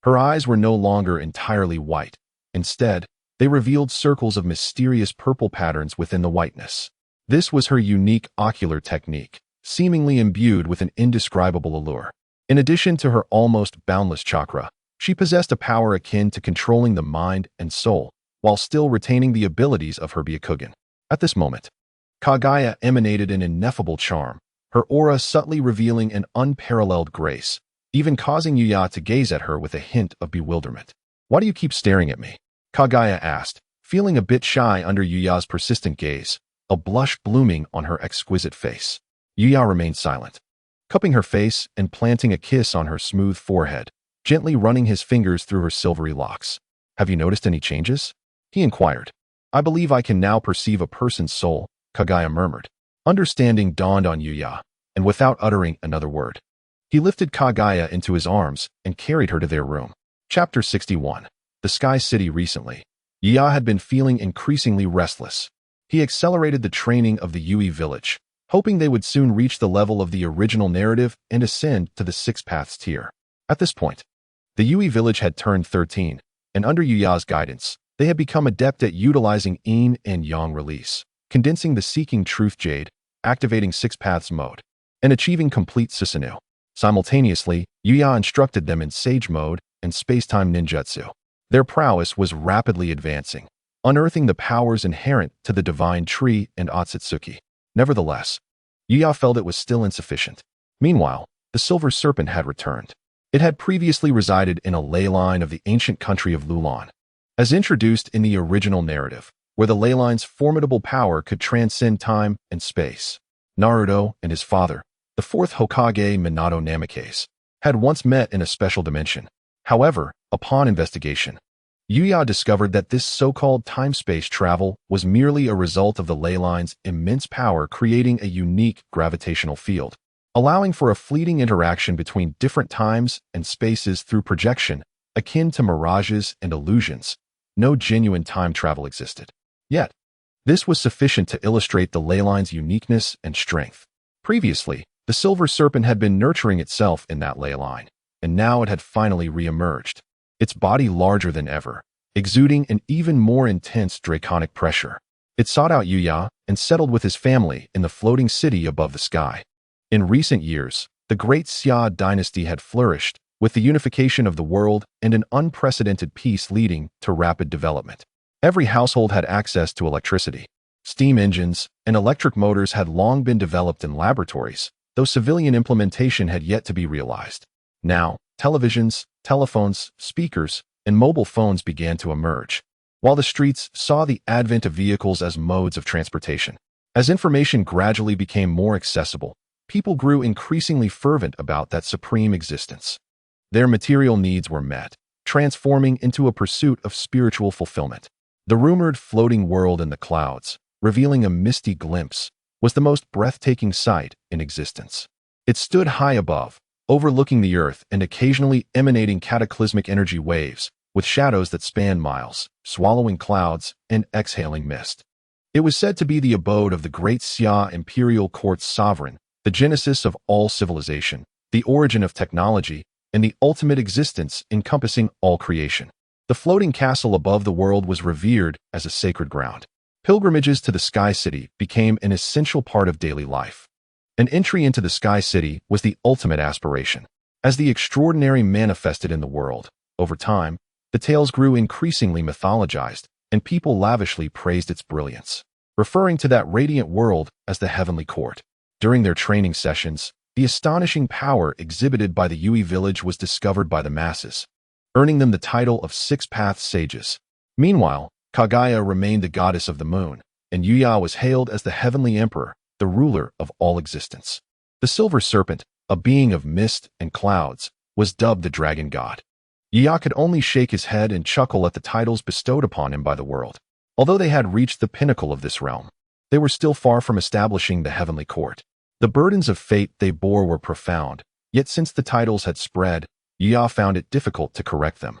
Her eyes were no longer entirely white. Instead, they revealed circles of mysterious purple patterns within the whiteness. This was her unique ocular technique, seemingly imbued with an indescribable allure. In addition to her almost boundless chakra, she possessed a power akin to controlling the mind and soul, while still retaining the abilities of her Byakugan. At this moment, Kaguya emanated an ineffable charm, her aura subtly revealing an unparalleled grace, even causing Yuya to gaze at her with a hint of bewilderment. "Why do you keep staring at me?" Kaguya asked, feeling a bit shy under Yuya's persistent gaze, a blush blooming on her exquisite face. Yuya remained silent, cupping her face and planting a kiss on her smooth forehead, gently running his fingers through her silvery locks. "Have you noticed any changes?" he inquired. "I believe I can now perceive a person's soul," Kaguya murmured. Understanding dawned on Yuya, and without uttering another word, he lifted Kaguya into his arms and carried her to their room. Chapter 61. The Sky City. Recently, Yuya had been feeling increasingly restless. He accelerated the training of the Yui village, hoping they would soon reach the level of the original narrative and ascend to the Six Paths tier. At this point, the Yui village had turned 13, and under Yuya's guidance, they had become adept at utilizing Yin and Yang release, condensing the Seeking Truth Jade, activating Six Paths mode, and achieving complete Susanoo. Simultaneously, Yuya instructed them in Sage mode and Spacetime Ninjutsu. Their prowess was rapidly advancing, unearthing the powers inherent to the Divine Tree and Otsutsuki. Nevertheless, Yuya felt it was still insufficient. Meanwhile, the Silver Serpent had returned. It had previously resided in a ley line of the ancient country of Lulan. As introduced in the original narrative, where the ley line's formidable power could transcend time and space, Naruto and his father, the fourth Hokage Minato Namikaze, had once met in a special dimension. However, upon investigation, Yuya discovered that this so-called time-space travel was merely a result of the ley line's immense power creating a unique gravitational field, allowing for a fleeting interaction between different times and spaces through projection, akin to mirages and illusions. No genuine time travel existed. Yet, this was sufficient to illustrate the ley line's uniqueness and strength. Previously, the Silver Serpent had been nurturing itself in that ley line, and now it had finally re-emerged, its body larger than ever, exuding an even more intense draconic pressure. It sought out Yuya and settled with his family in the floating city above the sky. In recent years, the Great Xia dynasty had flourished, with the unification of the world and an unprecedented peace leading to rapid development. Every household had access to electricity. Steam engines and electric motors had long been developed in laboratories, though civilian implementation had yet to be realized. Now, televisions, telephones, speakers, and mobile phones began to emerge, while the streets saw the advent of vehicles as modes of transportation. As information gradually became more accessible, people grew increasingly fervent about that supreme existence. Their material needs were met, transforming into a pursuit of spiritual fulfillment. The rumored floating world in the clouds, revealing a misty glimpse, was the most breathtaking sight in existence. It stood high above, overlooking the earth and occasionally emanating cataclysmic energy waves, with shadows that spanned miles, swallowing clouds and exhaling mist. It was said to be the abode of the Great Xia Imperial Court's sovereign, the genesis of all civilization, the origin of technology, and the ultimate existence encompassing all creation. The floating castle above the world was revered as a sacred ground. Pilgrimages to the Sky City became an essential part of daily life. An entry into the Sky City was the ultimate aspiration. As the extraordinary manifested in the world, over time, the tales grew increasingly mythologized, and people lavishly praised its brilliance, referring to that radiant world as the Heavenly Court. During their training sessions, the astonishing power exhibited by the Yui village was discovered by the masses, earning them the title of Six-Path Sages. Meanwhile, Kaguya remained the goddess of the moon, and Yuya was hailed as the Heavenly Emperor, the ruler of all existence. The Silver Serpent, a being of mist and clouds, was dubbed the Dragon God. Yuya could only shake his head and chuckle at the titles bestowed upon him by the world. Although they had reached the pinnacle of this realm, they were still far from establishing the Heavenly Court. The burdens of fate they bore were profound, yet since the titles had spread, Yuya found it difficult to correct them.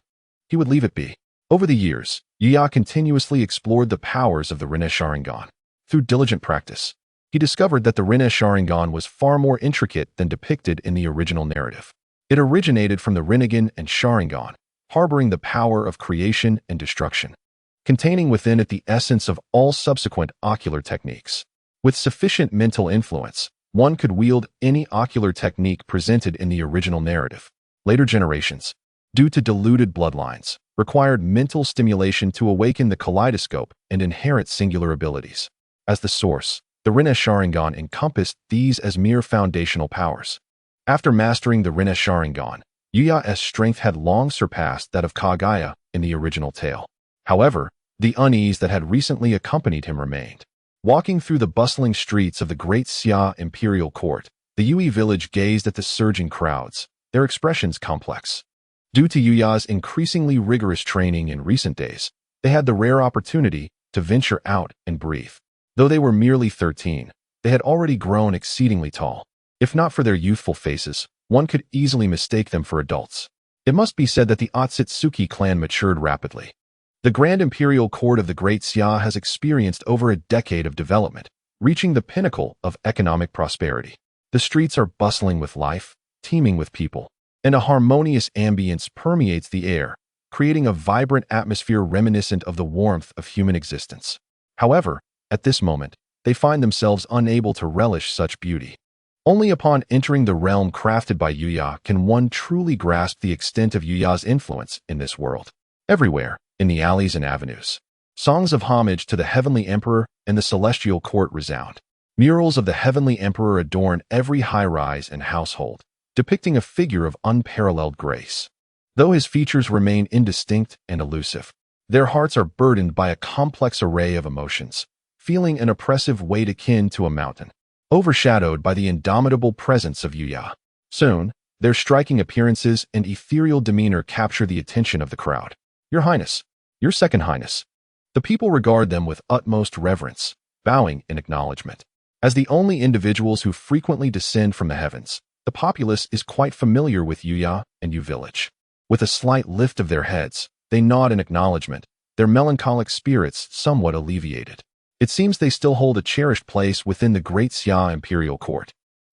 He would leave it be. Over the years, Yuya continuously explored the powers of the Rinnegan. Through diligent practice, he discovered that the Rinnegan was far more intricate than depicted in the original narrative. It originated from the Rinnegan and Sharingan, harboring the power of creation and destruction, containing within it the essence of all subsequent ocular techniques. With sufficient mental influence, one could wield any ocular technique presented in the original narrative. Later generations, due to diluted bloodlines, required mental stimulation to awaken the kaleidoscope and inherent singular abilities. As the source, the Rinnegan encompassed these as mere foundational powers. After mastering the Rinnegan, Yuya's strength had long surpassed that of Kaguya in the original tale. However, the unease that had recently accompanied him remained. Walking through the bustling streets of the Great Xia Imperial Court, the Yui village gazed at the surging crowds, their expressions complex. Due to Yuya's increasingly rigorous training in recent days, they had the rare opportunity to venture out and breathe. Though they were merely 13, they had already grown exceedingly tall. If not for their youthful faces, one could easily mistake them for adults. It must be said that the Otsutsuki clan matured rapidly. The Grand Imperial Court of the Great Xia has experienced over a decade of development, reaching the pinnacle of economic prosperity. The streets are bustling with life, teeming with people, and a harmonious ambience permeates the air, creating a vibrant atmosphere reminiscent of the warmth of human existence. However, at this moment, they find themselves unable to relish such beauty. Only upon entering the realm crafted by Yuya can one truly grasp the extent of Yuya's influence in this world. Everywhere, in the alleys and avenues, songs of homage to the Heavenly Emperor and the Celestial Court resound. Murals of the Heavenly Emperor adorn every high-rise and household, depicting a figure of unparalleled grace. Though his features remain indistinct and elusive, their hearts are burdened by a complex array of emotions, feeling an oppressive weight akin to a mountain, overshadowed by the indomitable presence of Yuya. Soon, their striking appearances and ethereal demeanor capture the attention of the crowd. Your Highness, your Second Highness. The people regard them with utmost reverence, bowing in acknowledgement. As the only individuals who frequently descend from the heavens, the populace is quite familiar with Yuya and Yu village. With a slight lift of their heads, they nod in acknowledgement, their melancholic spirits somewhat alleviated. It seems they still hold a cherished place within the Great Xia Imperial Court.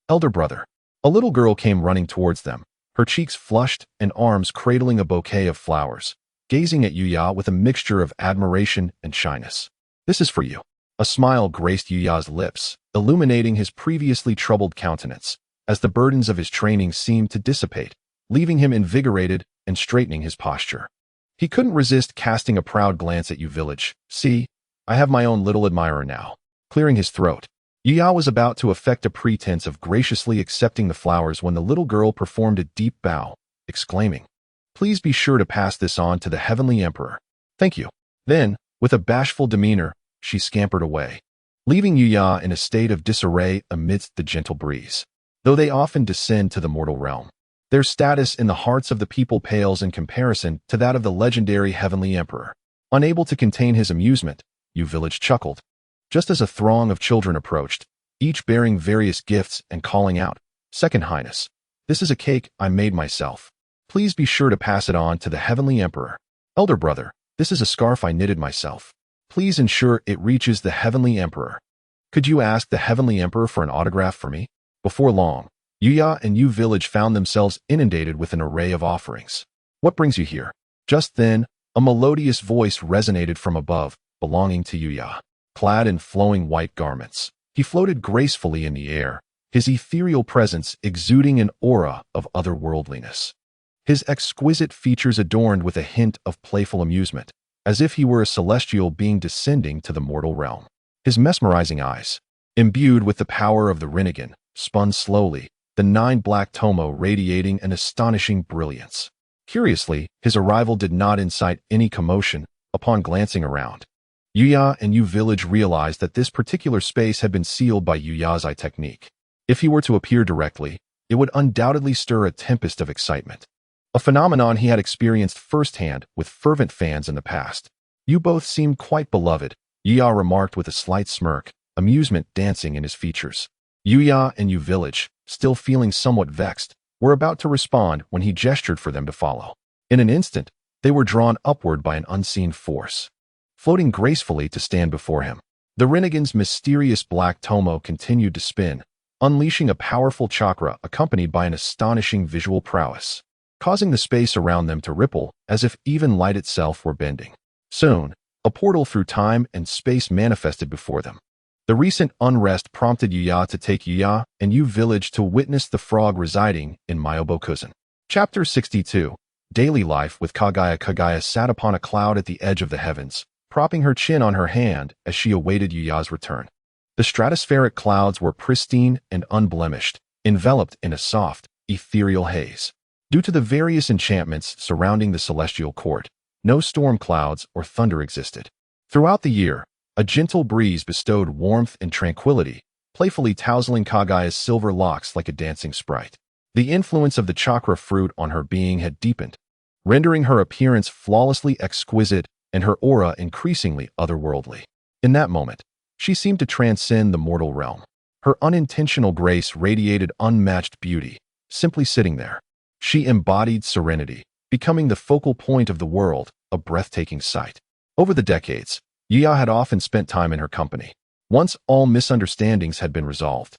Elder brother. A little girl came running towards them, her cheeks flushed and arms cradling a bouquet of flowers, gazing at Yuya with a mixture of admiration and shyness. This is for you. A smile graced Yuya's lips, illuminating his previously troubled countenance, as the burdens of his training seemed to dissipate, leaving him invigorated and straightening his posture. He couldn't resist casting a proud glance at Yu village. See, I have my own little admirer now. Clearing his throat, Yuya was about to effect a pretense of graciously accepting the flowers when the little girl performed a deep bow, exclaiming, "Please be sure to pass this on to the Heavenly Emperor." "Thank you." Then, with a bashful demeanor, she scampered away, leaving Yuya in a state of disarray amidst the gentle breeze. Though they often descend to the mortal realm, their status in the hearts of the people pales in comparison to that of the legendary Heavenly Emperor. Unable to contain his amusement, Yu village chuckled. Just as a throng of children approached, each bearing various gifts and calling out, "Second Highness, this is a cake I made myself. Please be sure to pass it on to the Heavenly Emperor." "Elder brother, this is a scarf I knitted myself. Please ensure it reaches the Heavenly Emperor. Could you ask the Heavenly Emperor for an autograph for me?" Before long, Yuya and Yu village found themselves inundated with an array of offerings. "What brings you here?" Just then, a melodious voice resonated from above, belonging to Yuya. Clad in flowing white garments, he floated gracefully in the air, his ethereal presence exuding an aura of otherworldliness. His exquisite features adorned with a hint of playful amusement, as if he were a celestial being descending to the mortal realm. His mesmerizing eyes, imbued with the power of the Rinnegan, spun slowly, the 9 black tomo radiating an astonishing brilliance. Curiously, his arrival did not incite any commotion. Upon glancing around, Yuya and Yu Village realized that this particular space had been sealed by Yuya's eye technique. If he were to appear directly, it would undoubtedly stir a tempest of excitement. A phenomenon he had experienced firsthand with fervent fans in the past. You both seemed quite beloved, Yuya remarked with a slight smirk, amusement dancing in his features. Yuya and Yu Village, still feeling somewhat vexed, were about to respond when he gestured for them to follow. In an instant, they were drawn upward by an unseen force, floating gracefully to stand before him. The Rinnegan's mysterious black tomo continued to spin, unleashing a powerful chakra accompanied by an astonishing visual prowess, causing the space around them to ripple as if even light itself were bending. Soon, a portal through time and space manifested before them. The recent unrest prompted Yuya to take Yuya and Yu Village to witness the frog residing in Myobokuzen. Chapter 62. Daily Life with Kaguya. Kaguya sat upon a cloud at the edge of the heavens, propping her chin on her hand as she awaited Yuya's return. The stratospheric clouds were pristine and unblemished, enveloped in a soft, ethereal haze. Due to the various enchantments surrounding the celestial court, no storm clouds or thunder existed. Throughout the year, a gentle breeze bestowed warmth and tranquility, playfully tousling Kaguya's silver locks like a dancing sprite. The influence of the chakra fruit on her being had deepened, rendering her appearance flawlessly exquisite and her aura increasingly otherworldly. In that moment, she seemed to transcend the mortal realm. Her unintentional grace radiated unmatched beauty. Simply sitting there, she embodied serenity, becoming the focal point of the world, a breathtaking sight. Over the decades, Yuya had often spent time in her company. Once all misunderstandings had been resolved,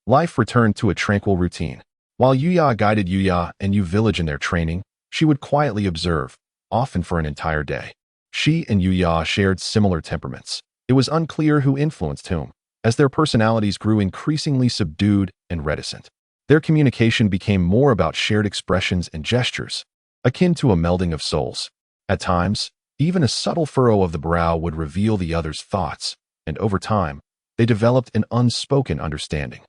life returned to a tranquil routine. While Yuya guided Yuya and Yu Village in their training, she would quietly observe, often for an entire day. She and Yuya shared similar temperaments. It was unclear who influenced whom, as their personalities grew increasingly subdued and reticent. Their communication became more about shared expressions and gestures, akin to a melding of souls. At times, even a subtle furrow of the brow would reveal the other's thoughts, and over time, they developed an unspoken understanding.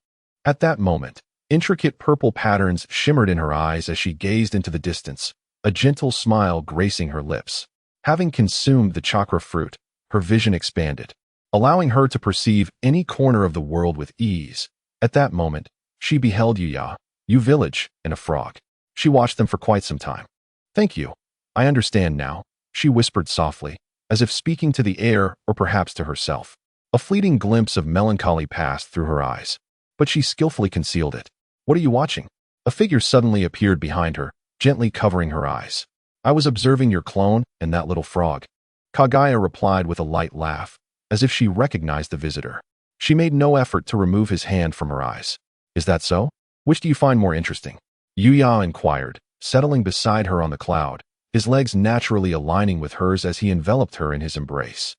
At that moment, intricate purple patterns shimmered in her eyes as she gazed into the distance, a gentle smile gracing her lips. Having consumed the chakra fruit, her vision expanded, allowing her to perceive any corner of the world with ease. At that moment, she beheld Yuya, Yu Village, and a frog. She watched them for quite some time. "Thank you. I understand now," she whispered softly, as if speaking to the air or perhaps to herself. A fleeting glimpse of melancholy passed through her eyes, but she skillfully concealed it. "What are you watching?" A figure suddenly appeared behind her, gently covering her eyes. "I was observing your clone and that little frog." Kaguya replied with a light laugh, as if she recognized the visitor. She made no effort to remove his hand from her eyes. "Is that so? Which do you find more interesting?" Yuya inquired, settling beside her on the cloud, his legs naturally aligning with hers as he enveloped her in his embrace,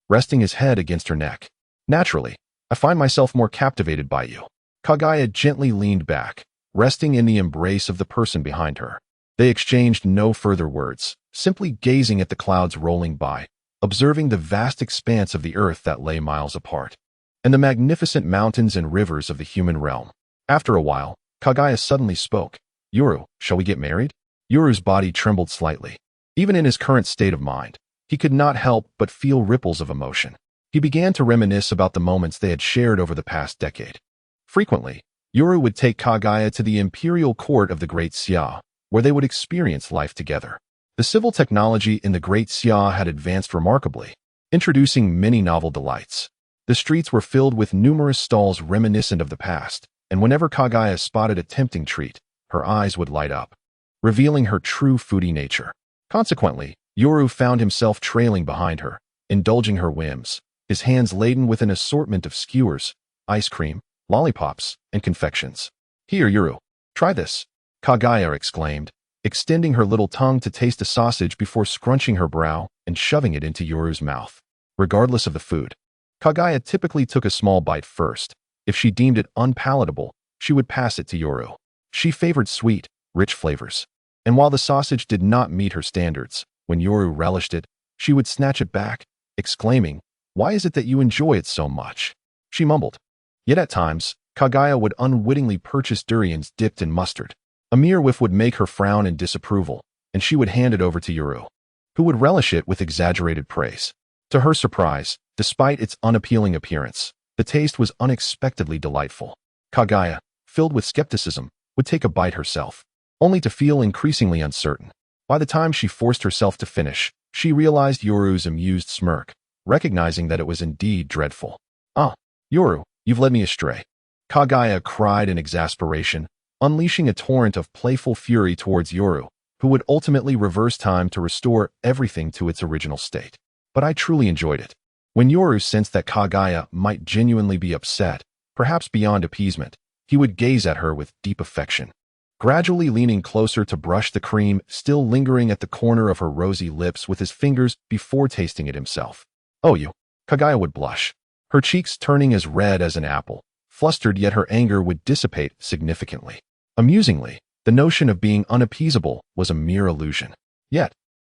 resting his head against her neck. "Naturally, I find myself more captivated by you." Kaguya gently leaned back, resting in the embrace of the person behind her. They exchanged no further words, simply gazing at the clouds rolling by, observing the vast expanse of the earth that lay miles apart, and the magnificent mountains and rivers of the human realm. After a while, Kaguya suddenly spoke. "Yuru, shall we get married?" Yuru's body trembled slightly. Even in his current state of mind, he could not help but feel ripples of emotion. He began to reminisce about the moments they had shared over the past decade. Frequently, Yuru would take Kaguya to the imperial court of the Great Xia, where they would experience life together. The civil technology in the Great Xia had advanced remarkably, introducing many novel delights. The streets were filled with numerous stalls reminiscent of the past, and whenever Kaguya spotted a tempting treat, her eyes would light up, revealing her true foodie nature. Consequently, Yuru found himself trailing behind her, indulging her whims, his hands laden with an assortment of skewers, ice cream, lollipops, and confections. "Here, Yuru, try this," Kaguya exclaimed, extending her little tongue to taste a sausage before scrunching her brow and shoving it into Yuru's mouth. Regardless of the food, Kaguya typically took a small bite first. If she deemed it unpalatable, she would pass it to Yuru. She favored sweet, rich flavors, and while the sausage did not meet her standards, when Yuru relished it, she would snatch it back, exclaiming, "Why is it that you enjoy it so much?" She mumbled. Yet at times, Kaguya would unwittingly purchase durians dipped in mustard. A mere whiff would make her frown in disapproval, and she would hand it over to Yoru, who would relish it with exaggerated praise. To her surprise, despite its unappealing appearance, the taste was unexpectedly delightful. Kaguya, filled with skepticism, would take a bite herself, only to feel increasingly uncertain. By the time she forced herself to finish, she realized Yoru's amused smirk, recognizing that it was indeed dreadful. "Ah, Yoru, you've led me astray," Kaguya cried in exasperation, unleashing a torrent of playful fury towards Yoru, who would ultimately reverse time to restore everything to its original state. "But I truly enjoyed it." When Yoru sensed that Kaguya might genuinely be upset, perhaps beyond appeasement, he would gaze at her with deep affection, gradually leaning closer to brush the cream still lingering at the corner of her rosy lips with his fingers before tasting it himself. "Oh, you." Kaguya would blush, her cheeks turning as red as an apple. Flustered, yet her anger would dissipate significantly. Amusingly, the notion of being unappeasable was a mere illusion. Yet,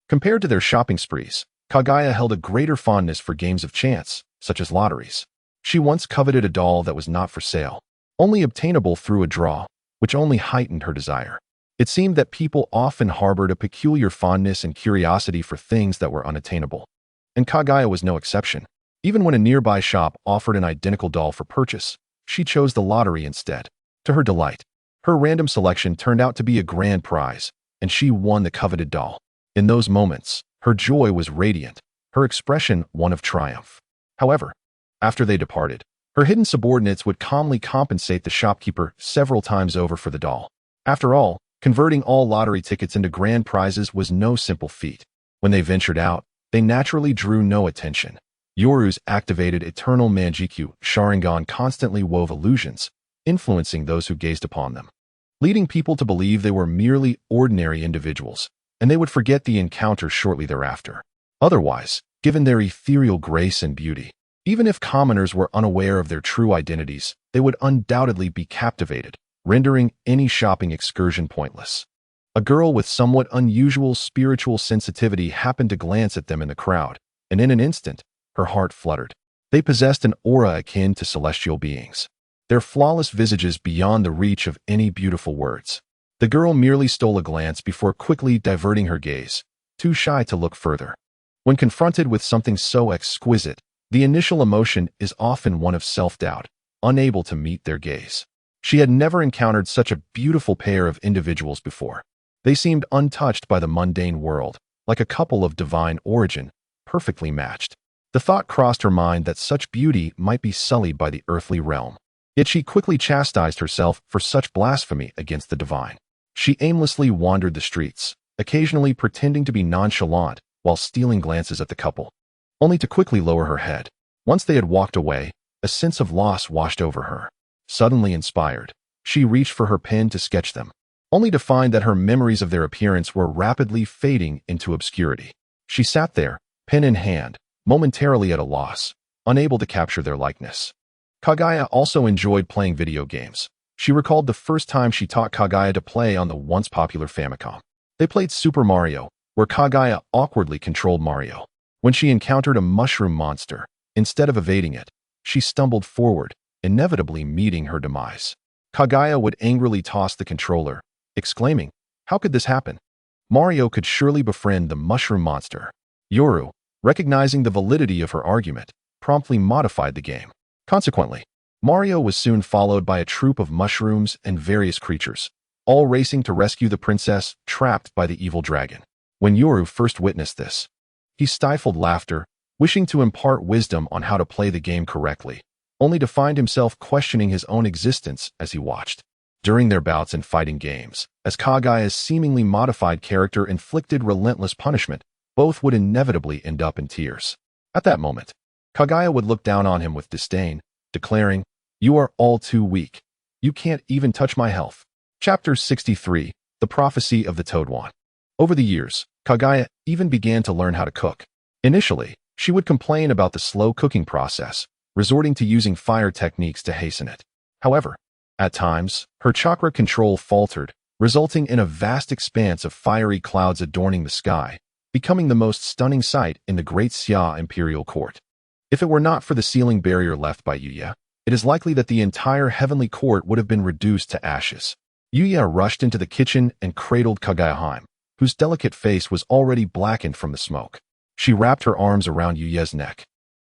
compared to their shopping sprees, Kaguya held a greater fondness for games of chance, such as lotteries. She once coveted a doll that was not for sale, only obtainable through a draw, which only heightened her desire. It seemed that people often harbored a peculiar fondness and curiosity for things that were unattainable, and Kaguya was no exception. Even when a nearby shop offered an identical doll for purchase, she chose the lottery instead. To her delight, her random selection turned out to be a grand prize, and she won the coveted doll. In those moments, her joy was radiant, her expression one of triumph. However, after they departed, her hidden subordinates would calmly compensate the shopkeeper several times over for the doll. After all, converting all lottery tickets into grand prizes was no simple feat. When they ventured out, they naturally drew no attention. Yoru's activated eternal Manjikyu Sharingan constantly wove illusions, influencing those who gazed upon them, leading people to believe they were merely ordinary individuals, and they would forget the encounter shortly thereafter. Otherwise, given their ethereal grace and beauty, even if commoners were unaware of their true identities, they would undoubtedly be captivated, rendering any shopping excursion pointless. A girl with somewhat unusual spiritual sensitivity happened to glance at them in the crowd, and in an instant, her heart fluttered. They possessed an aura akin to celestial beings, their flawless visages beyond the reach of any beautiful words. The girl merely stole a glance before quickly diverting her gaze, too shy to look further. When confronted with something so exquisite, the initial emotion is often one of self-doubt, unable to meet their gaze. She had never encountered such a beautiful pair of individuals before. They seemed untouched by the mundane world, like a couple of divine origin, perfectly matched. The thought crossed her mind that such beauty might be sullied by the earthly realm. Yet she quickly chastised herself for such blasphemy against the divine. She aimlessly wandered the streets, occasionally pretending to be nonchalant while stealing glances at the couple, only to quickly lower her head. Once they had walked away, a sense of loss washed over her. Suddenly inspired, she reached for her pen to sketch them, only to find that her memories of their appearance were rapidly fading into obscurity. She sat there, pen in hand, momentarily at a loss, unable to capture their likeness. Kaguya also enjoyed playing video games. She recalled the first time she taught Kaguya to play on the once popular Famicom. They played Super Mario, where Kaguya awkwardly controlled Mario. When she encountered a mushroom monster, instead of evading it, she stumbled forward, inevitably meeting her demise. Kaguya would angrily toss the controller, exclaiming, "How could this happen?" Mario could surely befriend the mushroom monster. Yoru, recognizing the validity of her argument, promptly modified the game. Consequently, Mario was soon followed by a troop of mushrooms and various creatures, all racing to rescue the princess trapped by the evil dragon. When Yoru first witnessed this, he stifled laughter, wishing to impart wisdom on how to play the game correctly, only to find himself questioning his own existence as he watched. During their bouts in fighting games, as Kaguya's seemingly modified character inflicted relentless punishment, both would inevitably end up in tears. At that moment, Kaguya would look down on him with disdain, declaring, "You are all too weak. You can't even touch my health." Chapter 63, The Prophecy of the Toadwan. Over the years, Kaguya even began to learn how to cook. Initially, she would complain about the slow cooking process, resorting to using fire techniques to hasten it. However, at times, her chakra control faltered, resulting in a vast expanse of fiery clouds adorning the sky, becoming the most stunning sight in the Great Xia Imperial Court. If it were not for the sealing barrier left by Yuya, it is likely that the entire heavenly court would have been reduced to ashes. Yuya rushed into the kitchen and cradled Kaguya, whose delicate face was already blackened from the smoke. She wrapped her arms around Yuya's neck,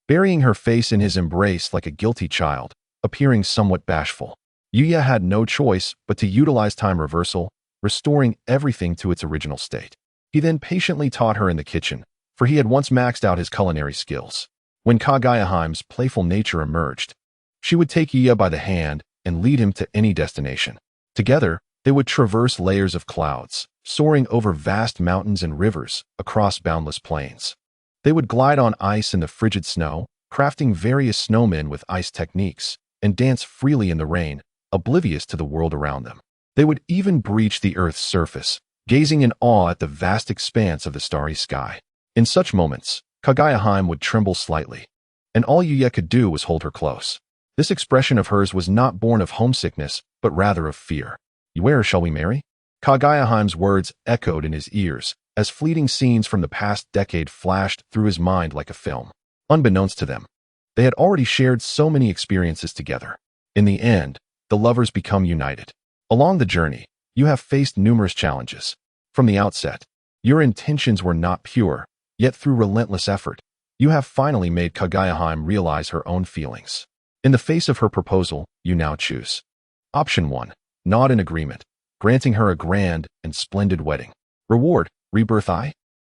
burying her face in his embrace like a guilty child, appearing somewhat bashful. Yuya had no choice but to utilize time reversal, restoring everything to its original state. He then patiently taught her in the kitchen, for he had once maxed out his culinary skills. When Kaguya's playful nature emerged, she would take Yuya by the hand and lead him to any destination. Together, they would traverse layers of clouds, soaring over vast mountains and rivers across boundless plains. They would glide on ice in the frigid snow, crafting various snowmen with ice techniques, and dance freely in the rain, oblivious to the world around them. They would even breach the Earth's surface, gazing in awe at the vast expanse of the starry sky. In such moments, Kaguya would tremble slightly, and all Yuya could do was hold her close. This expression of hers was not born of homesickness, but rather of fear. "Where shall we marry?" Kaguya's words echoed in his ears, as fleeting scenes from the past decade flashed through his mind like a film. Unbeknownst to them, they had already shared so many experiences together. In the end, the lovers become united. Along the journey, you have faced numerous challenges. From the outset, your intentions were not pure, yet through relentless effort, you have finally made Kaguya realize her own feelings. In the face of her proposal, you now choose. Option 1. Nod in agreement, granting her a grand and splendid wedding. Reward, rebirth I.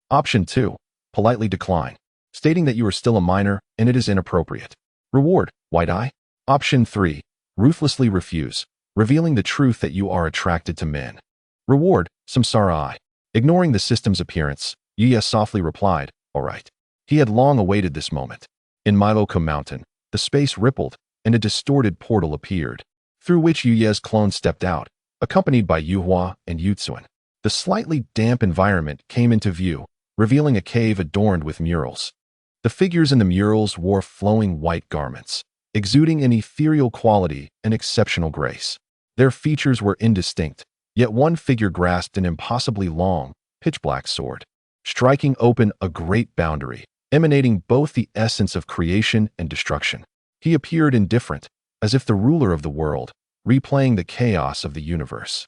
Option 2. Politely decline, stating that you are still a minor and it is inappropriate. Reward, white eye. Option 3. Ruthlessly refuse, revealing the truth that you are attracted to men. Reward, samsara eye. Ignoring the system's appearance, Yuya softly replied, "All right." He had long awaited this moment. In Miloka Mountain, the space rippled, and a distorted portal appeared, through which Yuya's clone stepped out, accompanied by Yuhua and Yutsuin. The slightly damp environment came into view, revealing a cave adorned with murals. The figures in the murals wore flowing white garments, exuding an ethereal quality and exceptional grace. Their features were indistinct, yet one figure grasped an impossibly long, pitch-black sword, striking open a great boundary, emanating both the essence of creation and destruction. He appeared indifferent, as if the ruler of the world, replaying the chaos of the universe.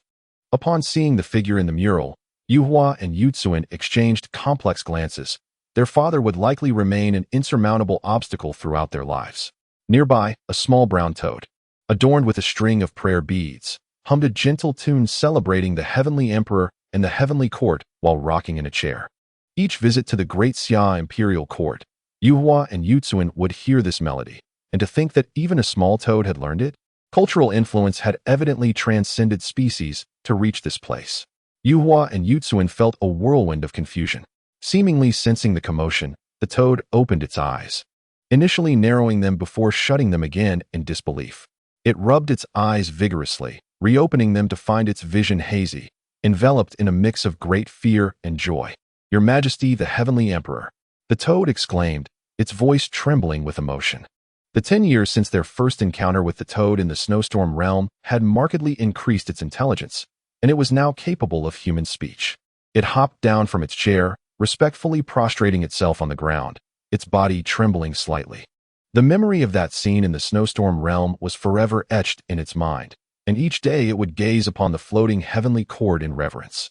Upon seeing the figure in the mural, Yuhua and Yutsuin exchanged complex glances. Their father would likely remain an insurmountable obstacle throughout their lives. Nearby, a small brown toad, adorned with a string of prayer beads, hummed a gentle tune celebrating the heavenly emperor and the heavenly court while rocking in a chair. Each visit to the Great Xia Imperial Court, Yuhua and Yutsuin would hear this melody, and to think that even a small toad had learned it? Cultural influence had evidently transcended species to reach this place. Yuhua and Yutsuin felt a whirlwind of confusion. Seemingly sensing the commotion, the toad opened its eyes, initially narrowing them before shutting them again in disbelief. It rubbed its eyes vigorously, reopening them to find its vision hazy, enveloped in a mix of great fear and joy. "Your Majesty, the Heavenly Emperor," the toad exclaimed, its voice trembling with emotion. The 10 years since their first encounter with the toad in the snowstorm realm had markedly increased its intelligence, and it was now capable of human speech. It hopped down from its chair, respectfully prostrating itself on the ground, its body trembling slightly. The memory of that scene in the snowstorm realm was forever etched in its mind, and each day it would gaze upon the floating heavenly court in reverence.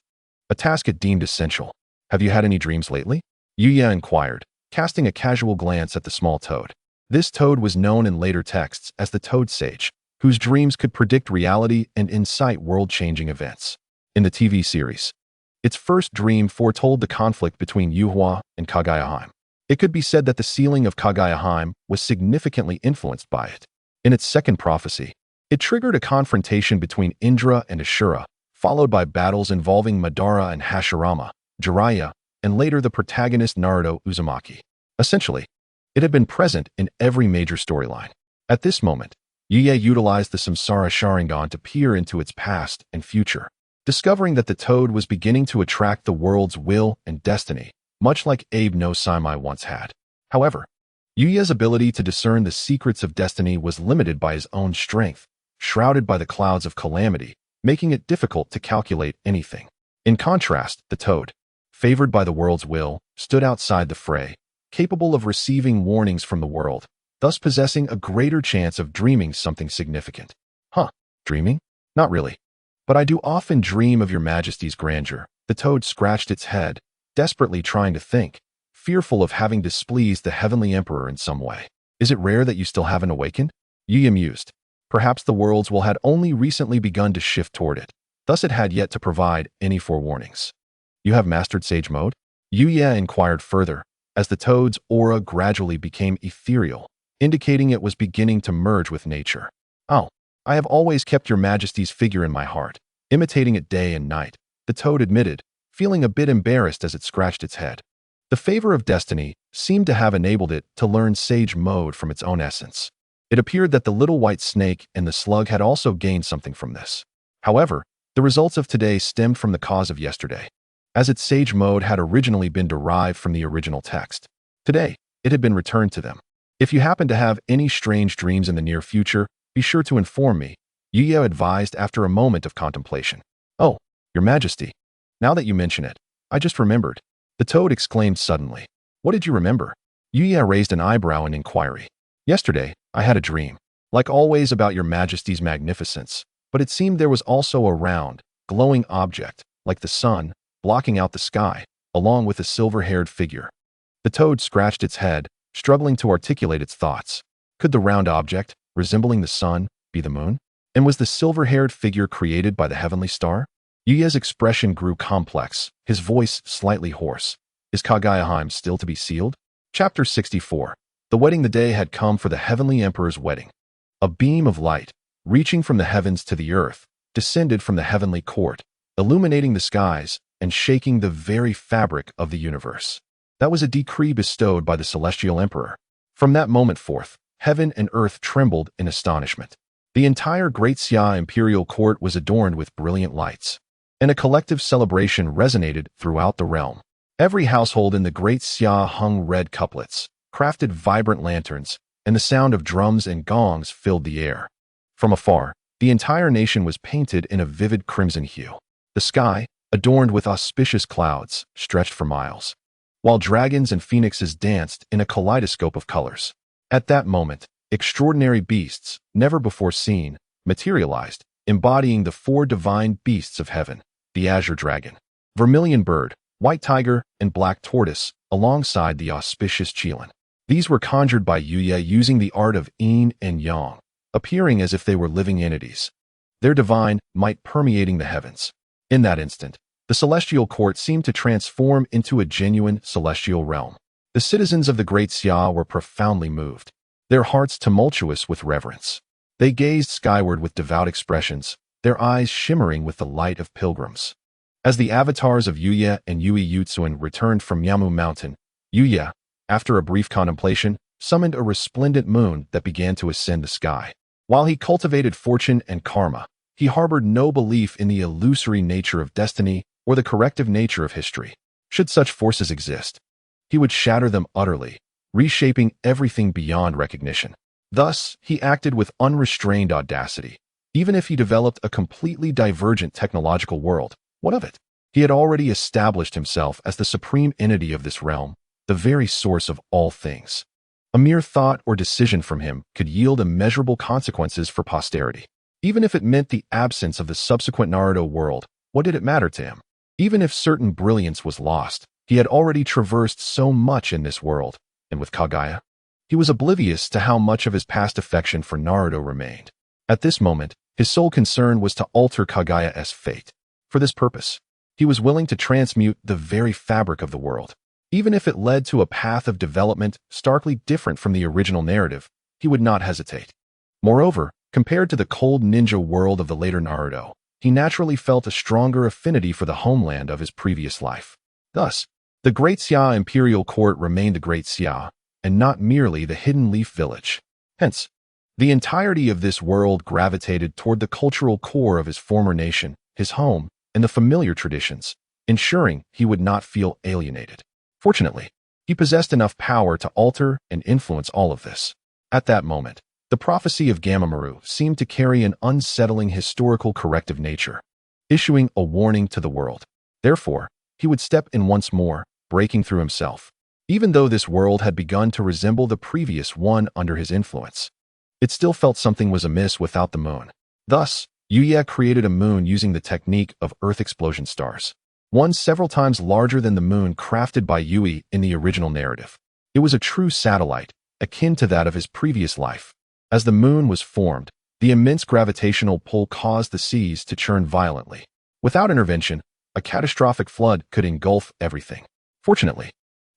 A task it deemed essential. "Have you had any dreams lately?" Yuya inquired, casting a casual glance at the small toad. This toad was known in later texts as the Toad Sage, whose dreams could predict reality and incite world-changing events. In the TV series, its first dream foretold the conflict between Yuhua and Kaguya. It could be said that the sealing of Kaguya was significantly influenced by it. In its second prophecy, it triggered a confrontation between Indra and Ashura, followed by battles involving Madara and Hashirama, Jiraiya, and later the protagonist Naruto Uzumaki. Essentially, it had been present in every major storyline. At this moment, Yuya utilized the Samsara Sharingan to peer into its past and future, discovering that the toad was beginning to attract the world's will and destiny, much like Abe no Seimai once had. However, Yuya's ability to discern the secrets of destiny was limited by his own strength, shrouded by the clouds of calamity, making it difficult to calculate anything. In contrast, the toad, favored by the world's will, stood outside the fray, capable of receiving warnings from the world, thus possessing a greater chance of dreaming something significant. Huh, dreaming? Not really. But I do often dream of your majesty's grandeur. The toad scratched its head, desperately trying to think, fearful of having displeased the heavenly emperor in some way. Is it rare that you still haven't awakened? Yuya mused. Perhaps the world's will had only recently begun to shift toward it. Thus it had yet to provide any forewarnings. You have mastered sage mode? Yuya inquired further, as the toad's aura gradually became ethereal, indicating it was beginning to merge with nature. Oh, I have always kept your majesty's figure in my heart, imitating it day and night, the toad admitted, feeling a bit embarrassed as it scratched its head. The favor of destiny seemed to have enabled it to learn sage mode from its own essence. It appeared that the little white snake and the slug had also gained something from this. However, the results of today stemmed from the cause of yesterday, as its sage mode had originally been derived from the original text. Today, it had been returned to them. If you happen to have any strange dreams in the near future, be sure to inform me, Yuya advised after a moment of contemplation. Oh, your majesty. Now that you mention it, I just remembered. The toad exclaimed suddenly. What did you remember? Yuya raised an eyebrow in inquiry. Yesterday, I had a dream, like always about your majesty's magnificence, but it seemed there was also a round, glowing object, like the sun, blocking out the sky, along with a silver-haired figure. The toad scratched its head, struggling to articulate its thoughts. Could the round object, resembling the sun, be the moon? And was the silver-haired figure created by the heavenly star? Yuya's expression grew complex, his voice slightly hoarse. Is Kaguyaheim still to be sealed? Chapter 64. The wedding. The day had come for the heavenly emperor's wedding. A beam of light, reaching from the heavens to the earth, descended from the heavenly court, illuminating the skies and shaking the very fabric of the universe. That was a decree bestowed by the celestial emperor. From that moment forth, heaven and earth trembled in astonishment. The entire Great Xia imperial court was adorned with brilliant lights, and a collective celebration resonated throughout the realm. Every household in the Great Xia hung red couplets, crafted vibrant lanterns, and the sound of drums and gongs filled the air. From afar, the entire nation was painted in a vivid crimson hue. The sky, adorned with auspicious clouds, stretched for miles, while dragons and phoenixes danced in a kaleidoscope of colors. At that moment, extraordinary beasts, never before seen, materialized, embodying the four divine beasts of heaven: the azure dragon, vermilion bird, white tiger, and black tortoise, alongside the auspicious Qilin. These were conjured by Yuya using the art of yin and yang, appearing as if they were living entities, their divine might permeating the heavens. In that instant, the celestial court seemed to transform into a genuine celestial realm. The citizens of the Great Xia were profoundly moved, their hearts tumultuous with reverence. They gazed skyward with devout expressions, their eyes shimmering with the light of pilgrims. As the avatars of Yuya and Yui Yutsuin returned from Yamu Mountain, Yuya, after a brief contemplation, summoned a resplendent moon that began to ascend the sky. While he cultivated fortune and karma, he harbored no belief in the illusory nature of destiny or the corrective nature of history. Should such forces exist, he would shatter them utterly, reshaping everything beyond recognition. Thus, he acted with unrestrained audacity. Even if he developed a completely divergent technological world, what of it? He had already established himself as the supreme entity of this realm, the very source of all things. A mere thought or decision from him could yield immeasurable consequences for posterity. Even if it meant the absence of the subsequent Naruto world, what did it matter to him? Even if certain brilliance was lost, he had already traversed so much in this world, and with Kaguya, he was oblivious to how much of his past affection for Naruto remained. At this moment, his sole concern was to alter Kaguya's fate. For this purpose, he was willing to transmute the very fabric of the world. Even if it led to a path of development starkly different from the original narrative, he would not hesitate. Moreover, compared to the cold ninja world of the later Naruto, he naturally felt a stronger affinity for the homeland of his previous life. Thus, the Great Xia Imperial Court remained the Great Xia, and not merely the Hidden Leaf Village. Hence, the entirety of this world gravitated toward the cultural core of his former nation, his home, and the familiar traditions, ensuring he would not feel alienated. Fortunately, he possessed enough power to alter and influence all of this. At that moment, the prophecy of Gamamaru seemed to carry an unsettling historical corrective nature, issuing a warning to the world. Therefore, he would step in once more, breaking through himself. Even though this world had begun to resemble the previous one under his influence, it still felt something was amiss without the moon. Thus, Yuya created a moon using the technique of Earth explosion stars, one several times larger than the moon crafted by Yui in the original narrative. It was a true satellite, akin to that of his previous life. As the moon was formed, the immense gravitational pull caused the seas to churn violently. Without intervention, a catastrophic flood could engulf everything. Fortunately,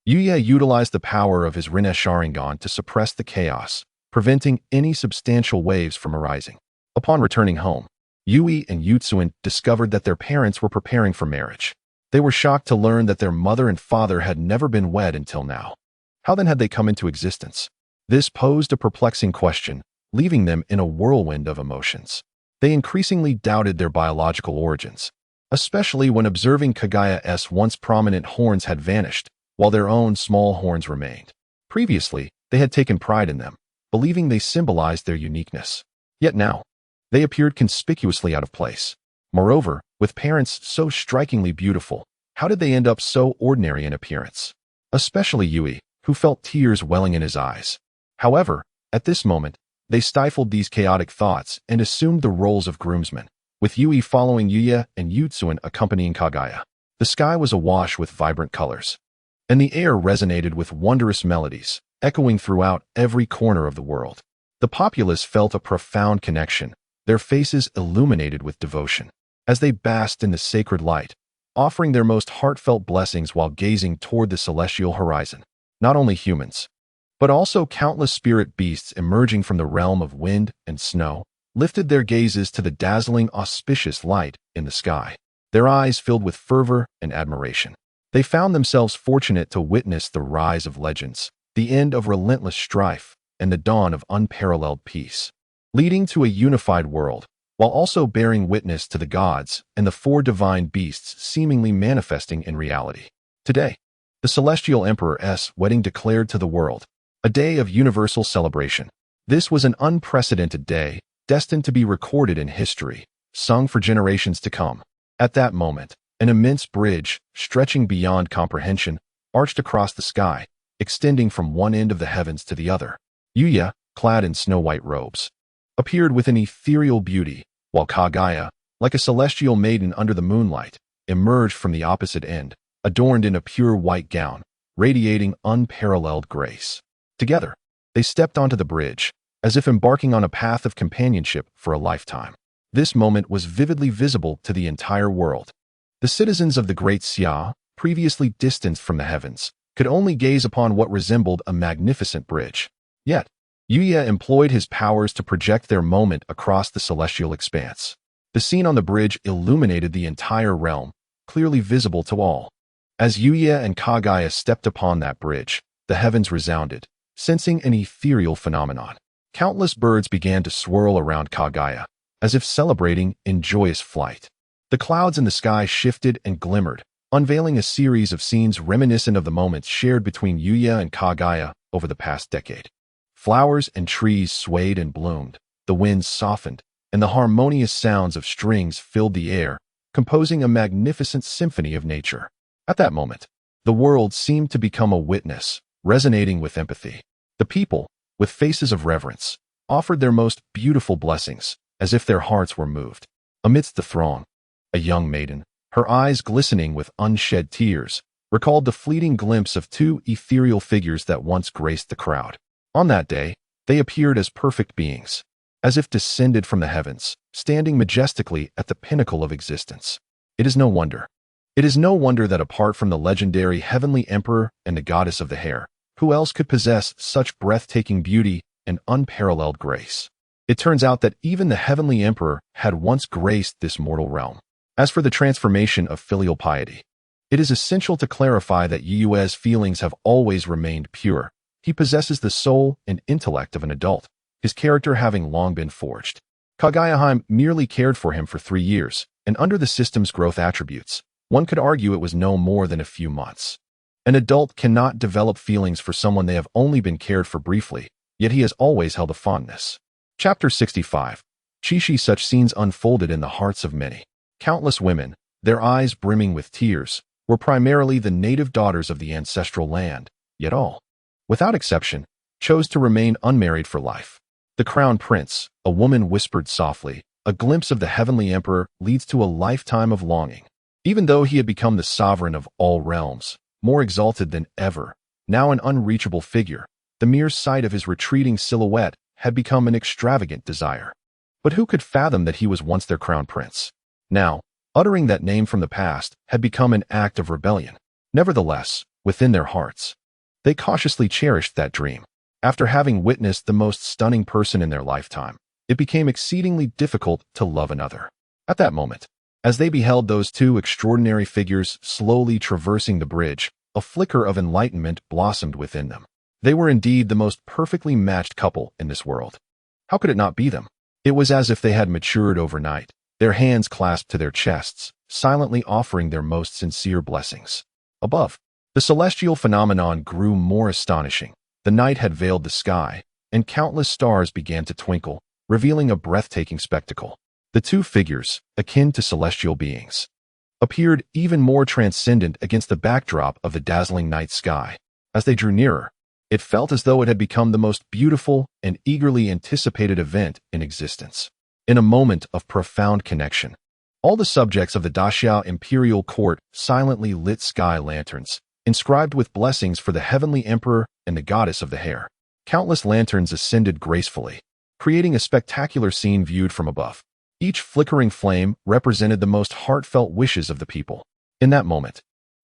Yuya utilized the power of his Rinnegan to suppress the chaos, preventing any substantial waves from arising. Upon returning home, Yui and Utsuen discovered that their parents were preparing for marriage. They were shocked to learn that their mother and father had never been wed until now. How then had they come into existence? This posed a perplexing question, leaving them in a whirlwind of emotions. They increasingly doubted their biological origins, especially when observing Kaguya's once prominent horns had vanished, while their own small horns remained. Previously, they had taken pride in them, believing they symbolized their uniqueness. Yet now, they appeared conspicuously out of place. Moreover, with parents so strikingly beautiful, how did they end up so ordinary in appearance? Especially Yui, who felt tears welling in his eyes. However, at this moment, they stifled these chaotic thoughts and assumed the roles of groomsmen, with Yui following Yuya and Utsuen accompanying Kaguya. The sky was awash with vibrant colors, and the air resonated with wondrous melodies, echoing throughout every corner of the world. The populace felt a profound connection, their faces illuminated with devotion, as they basked in the sacred light, offering their most heartfelt blessings while gazing toward the celestial horizon. Not only humans, but also countless spirit beasts emerging from the realm of wind and snow, lifted their gazes to the dazzling, auspicious light in the sky, their eyes filled with fervor and admiration. They found themselves fortunate to witness the rise of legends, the end of relentless strife, and the dawn of unparalleled peace, leading to a unified world, while also bearing witness to the gods and the four divine beasts seemingly manifesting in reality. Today, the Celestial Emperor's wedding declared to the world, a day of universal celebration. This was an unprecedented day, destined to be recorded in history, sung for generations to come. At that moment, an immense bridge, stretching beyond comprehension, arched across the sky, extending from one end of the heavens to the other. Yuya, clad in snow-white robes, appeared with an ethereal beauty, while Kaguya, like a celestial maiden under the moonlight, emerged from the opposite end, adorned in a pure white gown, radiating unparalleled grace. Together, they stepped onto the bridge, as if embarking on a path of companionship for a lifetime. This moment was vividly visible to the entire world. The citizens of the Great Xia, previously distanced from the heavens, could only gaze upon what resembled a magnificent bridge. Yet, Yuya employed his powers to project their moment across the celestial expanse. The scene on the bridge illuminated the entire realm, clearly visible to all. As Yuya and Kaguya stepped upon that bridge, the heavens resounded, sensing an ethereal phenomenon. Countless birds began to swirl around Kaguya, as if celebrating in joyous flight. The clouds in the sky shifted and glimmered, unveiling a series of scenes reminiscent of the moments shared between Yuya and Kaguya over the past decade. Flowers and trees swayed and bloomed, the winds softened, and the harmonious sounds of strings filled the air, composing a magnificent symphony of nature. At that moment, the world seemed to become a witness, resonating with empathy. The people, with faces of reverence, offered their most beautiful blessings, as if their hearts were moved. Amidst the throng, a young maiden, her eyes glistening with unshed tears, recalled the fleeting glimpse of two ethereal figures that once graced the crowd. On that day, they appeared as perfect beings, as if descended from the heavens, standing majestically at the pinnacle of existence. It is no wonder that apart from the legendary Heavenly Emperor and the Goddess of the Hair, who else could possess such breathtaking beauty and unparalleled grace? It turns out that even the Heavenly Emperor had once graced this mortal realm. As for the transformation of filial piety, it is essential to clarify that Yuyue's feelings have always remained pure. He possesses the soul and intellect of an adult, his character having long been forged. Kaguya merely cared for him for 3 years, and under the system's growth attributes, one could argue it was no more than a few months. An adult cannot develop feelings for someone they have only been cared for briefly, yet he has always held a fondness. Chapter 65. Chishi. Such scenes unfolded in the hearts of many. Countless women, their eyes brimming with tears, were primarily the native daughters of the ancestral land, yet all, without exception, chose to remain unmarried for life. The crown prince, a woman whispered softly, a glimpse of the heavenly emperor leads to a lifetime of longing. Even though he had become the sovereign of all realms, more exalted than ever, now an unreachable figure, the mere sight of his retreating silhouette had become an extravagant desire. But who could fathom that he was once their crown prince? Now, uttering that name from the past had become an act of rebellion. Nevertheless, within their hearts, they cautiously cherished that dream. After having witnessed the most stunning person in their lifetime, it became exceedingly difficult to love another. At that moment, as they beheld those two extraordinary figures slowly traversing the bridge, a flicker of enlightenment blossomed within them. They were indeed the most perfectly matched couple in this world. How could it not be them? It was as if they had matured overnight, their hands clasped to their chests, silently offering their most sincere blessings. Above, the celestial phenomenon grew more astonishing. The night had veiled the sky, and countless stars began to twinkle, revealing a breathtaking spectacle. The two figures, akin to celestial beings, appeared even more transcendent against the backdrop of the dazzling night sky. As they drew nearer, it felt as though it had become the most beautiful and eagerly anticipated event in existence. In a moment of profound connection, all the subjects of the Daxia imperial court silently lit sky lanterns, inscribed with blessings for the heavenly emperor and the goddess of the hair. Countless lanterns ascended gracefully, creating a spectacular scene viewed from above. Each flickering flame represented the most heartfelt wishes of the people. In that moment,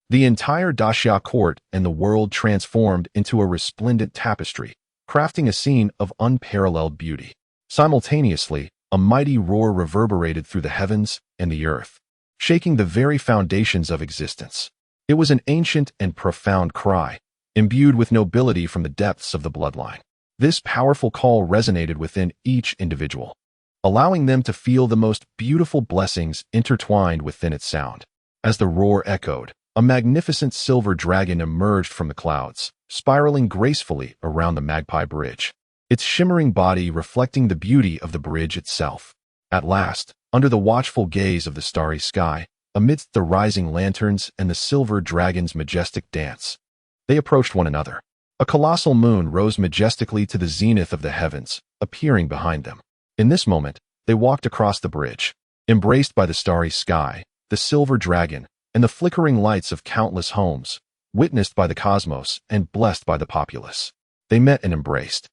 the entire Daxia court and the world transformed into a resplendent tapestry, crafting a scene of unparalleled beauty. Simultaneously, a mighty roar reverberated through the heavens and the earth, shaking the very foundations of existence. It was an ancient and profound cry, imbued with nobility from the depths of the bloodline. This powerful call resonated within each individual, allowing them to feel the most beautiful blessings intertwined within its sound. As the roar echoed, a magnificent silver dragon emerged from the clouds, spiraling gracefully around the Magpie Bridge, its shimmering body reflecting the beauty of the bridge itself. At last, under the watchful gaze of the starry sky, amidst the rising lanterns and the silver dragon's majestic dance, they approached one another. A colossal moon rose majestically to the zenith of the heavens, appearing behind them. In this moment, they walked across the bridge, embraced by the starry sky, the silver dragon, and the flickering lights of countless homes, witnessed by the cosmos and blessed by the populace. They met and embraced.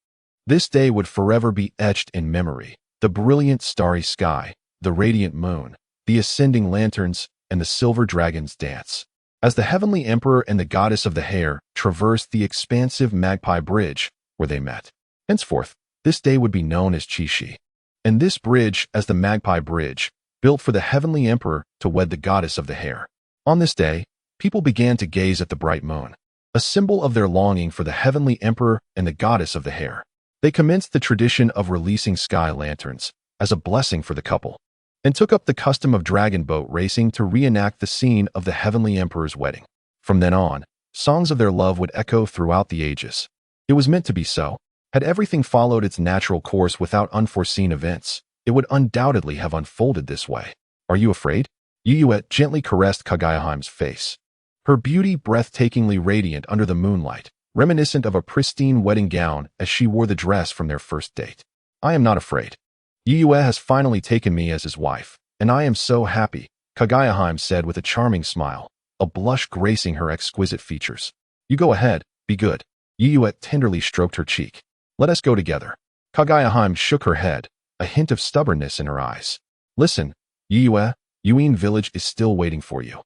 This day would forever be etched in memory. The brilliant starry sky, the radiant moon, the ascending lanterns, and the silver dragon's dance. As the heavenly emperor and the goddess of the hair traversed the expansive Magpie Bridge where they met. Henceforth, this day would be known as Chi-Chi, and this bridge as the Magpie Bridge, built for the heavenly emperor to wed the goddess of the hair. On this day, people began to gaze at the bright moon, a symbol of their longing for the heavenly emperor and the goddess of the hair. They commenced the tradition of releasing sky lanterns as a blessing for the couple, and took up the custom of dragon boat racing to reenact the scene of the heavenly emperor's wedding. From then on, songs of their love would echo throughout the ages. It was meant to be so. Had everything followed its natural course without unforeseen events, it would undoubtedly have unfolded this way. Are you afraid? Yuyue gently caressed Kaguya's face, her beauty breathtakingly radiant under the moonlight, reminiscent of a pristine wedding gown as she wore the dress from their first date. I am not afraid. Yuyue has finally taken me as his wife, and I am so happy, Kaguya said with a charming smile, a blush gracing her exquisite features. You go ahead, be good. Yuyue tenderly stroked her cheek. Let us go together. Kaguya shook her head, a hint of stubbornness in her eyes. Listen, Yuyue, Yuin village is still waiting for you.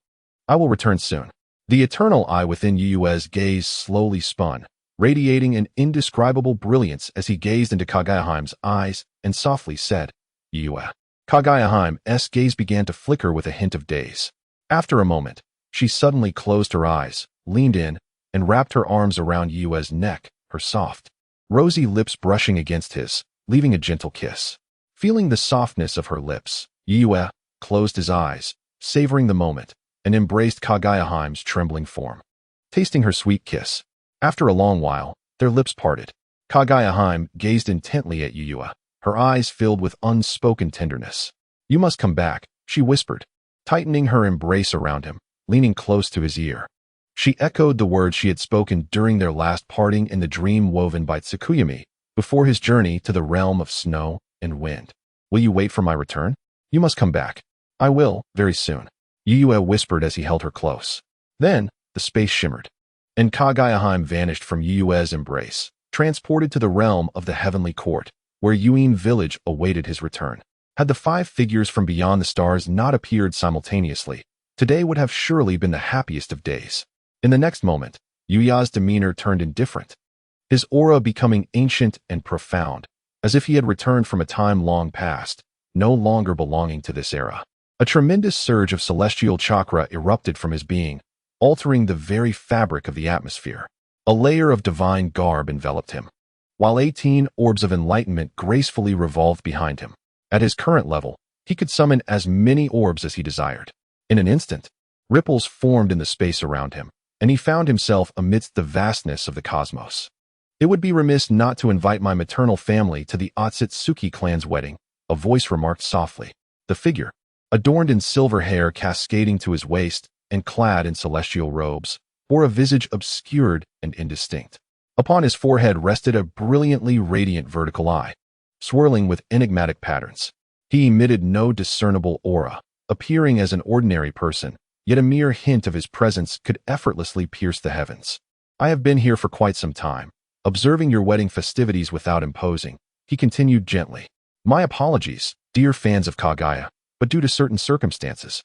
I will return soon. The eternal eye within Yuyue's gaze slowly spun, radiating an indescribable brilliance as he gazed into Kaguya's eyes and softly said, Yuyue. Kaguya's gaze began to flicker with a hint of daze. After a moment, she suddenly closed her eyes, leaned in, and wrapped her arms around Yuyue's neck, her soft, rosy lips brushing against his, leaving a gentle kiss. Feeling the softness of her lips, Yuyue closed his eyes, savoring the moment, and embraced Kaguya's trembling form, tasting her sweet kiss. After a long while, their lips parted. Kaguya gazed intently at Yuyue, her eyes filled with unspoken tenderness. You must come back, she whispered, tightening her embrace around him. leaning close to his ear. She echoed the words she had spoken during their last parting in the dream woven by Tsukuyami before his journey to the realm of snow and wind. Will you wait for my return? You must come back. I will, very soon, Yuyue whispered as he held her close. Then, the space shimmered, and Kaguya vanished from Yuyue's embrace, transported to the realm of the heavenly court, where Yuin village awaited his return. Had the 5 figures from beyond the stars not appeared simultaneously, today would have surely been the happiest of days. In the next moment, Yuya's demeanor turned indifferent, his aura becoming ancient and profound, as if he had returned from a time long past, no longer belonging to this era. A tremendous surge of celestial chakra erupted from his being, altering the very fabric of the atmosphere. A layer of divine garb enveloped him, while 18 orbs of enlightenment gracefully revolved behind him. At his current level, he could summon as many orbs as he desired. In an instant, ripples formed in the space around him, and he found himself amidst the vastness of the cosmos. It would be remiss not to invite my maternal family to the Otsutsuki clan's wedding, a voice remarked softly. The figure, adorned in silver hair cascading to his waist and clad in celestial robes, bore a visage obscured and indistinct. Upon his forehead rested a brilliantly radiant vertical eye, swirling with enigmatic patterns. He emitted no discernible aura, appearing as an ordinary person, yet a mere hint of his presence could effortlessly pierce the heavens. I have been here for quite some time, observing your wedding festivities without imposing, he continued gently. My apologies, dear fans of Kaguya, but due to certain circumstances,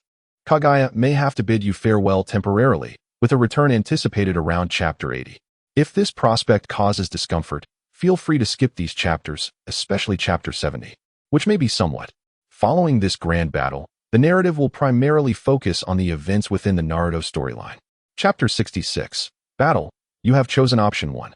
Kaguya may have to bid you farewell temporarily, with a return anticipated around Chapter 80. If this prospect causes discomfort, feel free to skip these chapters, especially Chapter 70, which may be somewhat. Following this grand battle, the narrative will primarily focus on the events within the Naruto storyline. Chapter 66, Battle, you have chosen option 1.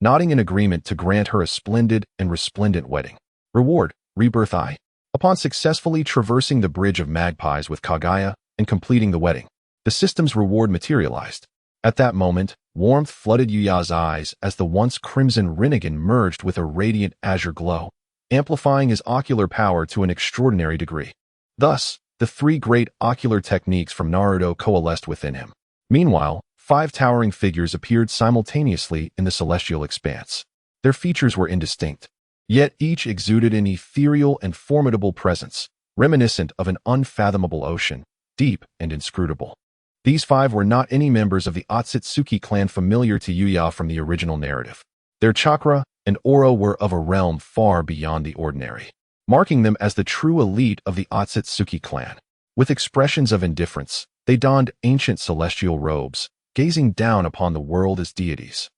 Nodding in agreement to grant her a splendid and resplendent wedding. Reward, Rebirth I. Upon successfully traversing the Bridge of Magpies with Kaguya and completing the wedding, the system's reward materialized. At that moment, warmth flooded Yuya's eyes as the once crimson Rinnegan merged with a radiant azure glow, amplifying his ocular power to an extraordinary degree. Thus, the 3 great ocular techniques from Naruto coalesced within him. Meanwhile, 5 towering figures appeared simultaneously in the celestial expanse. Their features were indistinct, yet each exuded an ethereal and formidable presence, reminiscent of an unfathomable ocean, deep and inscrutable. These 5 were not any members of the Otsutsuki clan familiar to Yuya from the original narrative. Their chakra and aura were of a realm far beyond the ordinary, marking them as the true elite of the Otsutsuki clan. With expressions of indifference, they donned ancient celestial robes, gazing down upon the world as deities.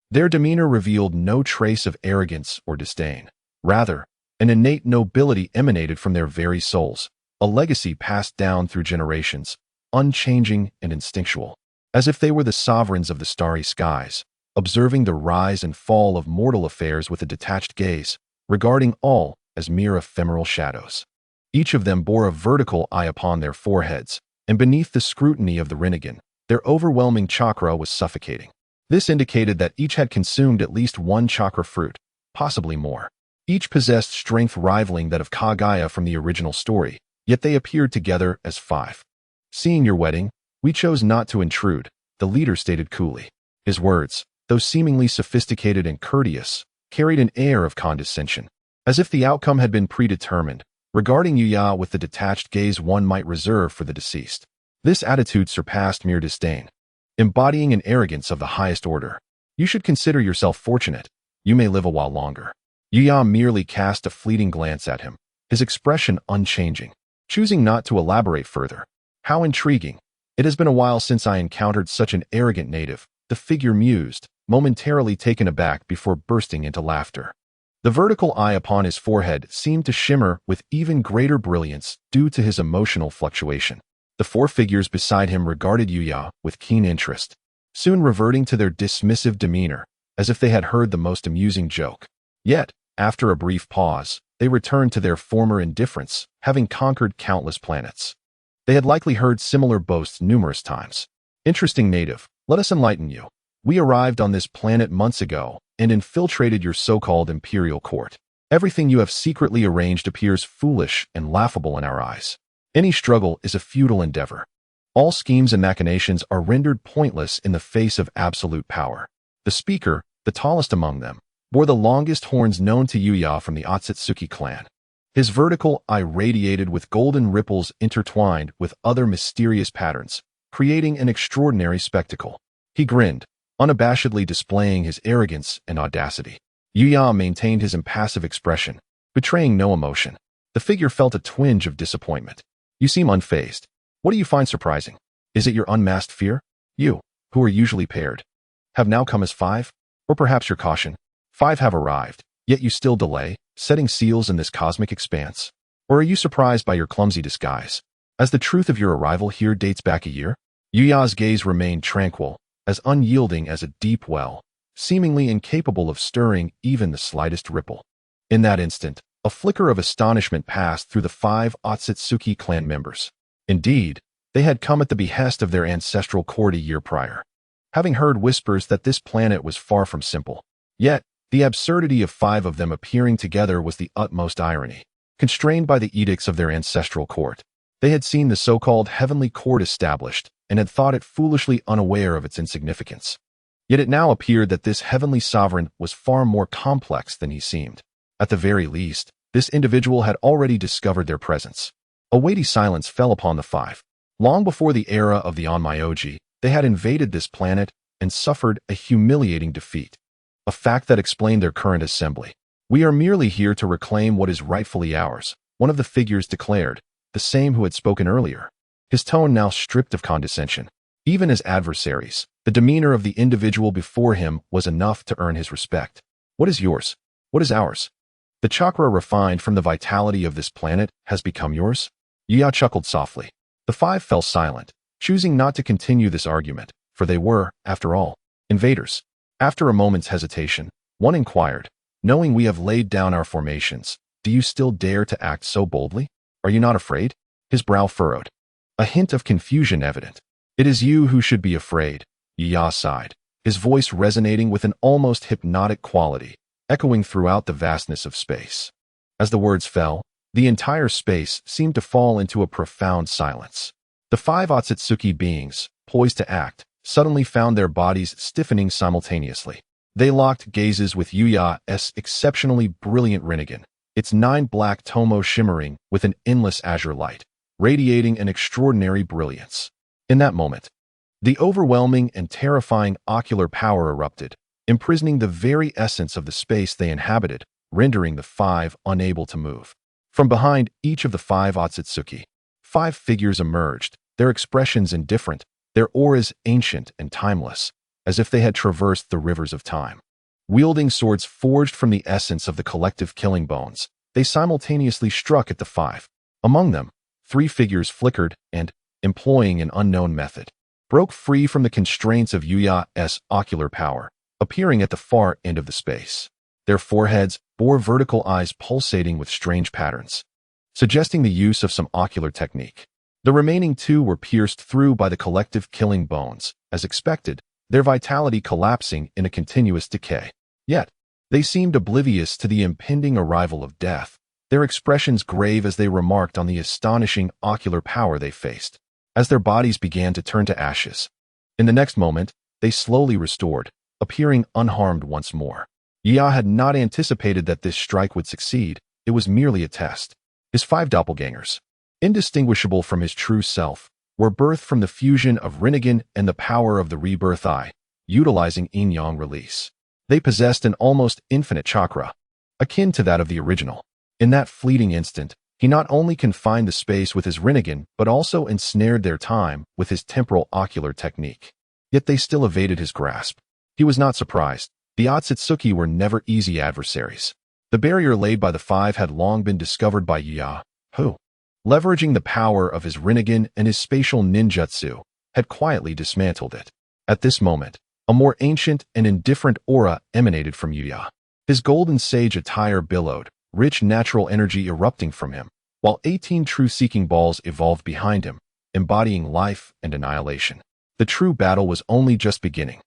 Their demeanor revealed no trace of arrogance or disdain. Rather, an innate nobility emanated from their very souls, a legacy passed down through generations, unchanging and instinctual, as if they were the sovereigns of the starry skies, observing the rise and fall of mortal affairs with a detached gaze, regarding all as mere ephemeral shadows. Each of them bore a vertical eye upon their foreheads, and beneath the scrutiny of the Rinnegan, their overwhelming chakra was suffocating. This indicated that each had consumed at least 1 chakra fruit, possibly more. Each possessed strength rivaling that of Kaguya from the original story, yet they appeared together as 5. Seeing your wedding, we chose not to intrude, the leader stated coolly. His words, though seemingly sophisticated and courteous, carried an air of condescension, as if the outcome had been predetermined, regarding Yuya with the detached gaze one might reserve for the deceased. This attitude surpassed mere disdain, embodying an arrogance of the highest order. You should consider yourself fortunate. You may live a while longer. Yuya merely cast a fleeting glance at him, his expression unchanging, choosing not to elaborate further. How intriguing. It has been a while since I encountered such an arrogant native, the figure mused, momentarily taken aback before bursting into laughter. The vertical eye upon his forehead seemed to shimmer with even greater brilliance due to his emotional fluctuation. The 4 figures beside him regarded Yuya with keen interest, soon reverting to their dismissive demeanor, as if they had heard the most amusing joke. Yet, after a brief pause, they returned to their former indifference, having conquered countless planets. They had likely heard similar boasts numerous times. Interesting native, let us enlighten you. We arrived on this planet months ago and infiltrated your so-called imperial court. Everything you have secretly arranged appears foolish and laughable in our eyes. Any struggle is a futile endeavor. All schemes and machinations are rendered pointless in the face of absolute power. The speaker, the tallest among them, bore the longest horns known to Yuya from the Otsutsuki clan. His vertical eye radiated with golden ripples intertwined with other mysterious patterns, creating an extraordinary spectacle. He grinned, unabashedly displaying his arrogance and audacity. Yuya maintained his impassive expression, betraying no emotion. The figure felt a twinge of disappointment. You seem unfazed. What do you find surprising? Is it your unmasked fear? You, who are usually paired, have now come as 5? Or perhaps your caution? 5 have arrived, yet you still delay, setting seals in this cosmic expanse? Or are you surprised by your clumsy disguise, as the truth of your arrival here dates back a year? Yuya's gaze remained tranquil, as unyielding as a deep well, seemingly incapable of stirring even the slightest ripple. In that instant, a flicker of astonishment passed through the 5 Otsutsuki clan members. Indeed, they had come at the behest of their ancestral court a year prior, having heard whispers that this planet was far from simple. Yet, the absurdity of 5 of them appearing together was the utmost irony. Constrained by the edicts of their ancestral court, they had seen the so-called heavenly court established and had thought it foolishly unaware of its insignificance. Yet it now appeared that this heavenly sovereign was far more complex than he seemed. At the very least, this individual had already discovered their presence. A weighty silence fell upon the 5. Long before the era of the Onmyoji, they had invaded this planet and suffered a humiliating defeat, a fact that explained their current assembly. We are merely here to reclaim what is rightfully ours, one of the figures declared, the same who had spoken earlier. His tone now stripped of condescension. Even as adversaries, the demeanor of the individual before him was enough to earn his respect. What is yours? What is ours? The chakra refined from the vitality of this planet has become yours? Yuya chuckled softly. The 5 fell silent, choosing not to continue this argument, for they were, after all, invaders. After a moment's hesitation, one inquired, knowing we have laid down our formations, do you still dare to act so boldly? Are you not afraid? His brow furrowed, a hint of confusion evident. It is you who should be afraid, Yuya sighed, his voice resonating with an almost hypnotic quality, echoing throughout the vastness of space. As the words fell, the entire space seemed to fall into a profound silence. The 5 Otsutsuki beings, poised to act, suddenly found their bodies stiffening simultaneously. They locked gazes with Yuya's exceptionally brilliant Rinnegan, its 9 black tomo shimmering with an endless azure light, radiating an extraordinary brilliance. In that moment, the overwhelming and terrifying ocular power erupted, imprisoning the very essence of the space they inhabited, rendering the 5 unable to move. From behind each of the 5 Otsutsuki, 5 figures emerged, their expressions indifferent, their auras ancient and timeless, as if they had traversed the rivers of time. Wielding swords forged from the essence of the collective killing bones, they simultaneously struck at the 5. Among them, 3 figures flickered and, employing an unknown method, broke free from the constraints of Yuya's ocular power, appearing at the far end of the space. Their foreheads bore vertical eyes pulsating with strange patterns, suggesting the use of some ocular technique. The remaining 2 were pierced through by the collective killing bones, as expected, their vitality collapsing in a continuous decay. Yet, they seemed oblivious to the impending arrival of death, their expressions grave as they remarked on the astonishing ocular power they faced, as their bodies began to turn to ashes. In the next moment, they slowly restored, appearing unharmed once more. Yuya had not anticipated that this strike would succeed. It was merely a test. His 5 doppelgangers, indistinguishable from his true self, were birthed from the fusion of Rinnegan and the power of the rebirth eye, utilizing yin-yang release. They possessed an almost infinite chakra, akin to that of the original. In that fleeting instant, he not only confined the space with his Rinnegan, but also ensnared their time with his temporal ocular technique. Yet they still evaded his grasp. He was not surprised. The Otsutsuki were never easy adversaries. The barrier laid by the 5 had long been discovered by Yuya, who, leveraging the power of his Rinnegan and his spatial ninjutsu, had quietly dismantled it. At this moment, a more ancient and indifferent aura emanated from Yuya. His golden sage attire billowed, rich natural energy erupting from him, while 18 true-seeking balls evolved behind him, embodying life and annihilation. The true battle was only just beginning.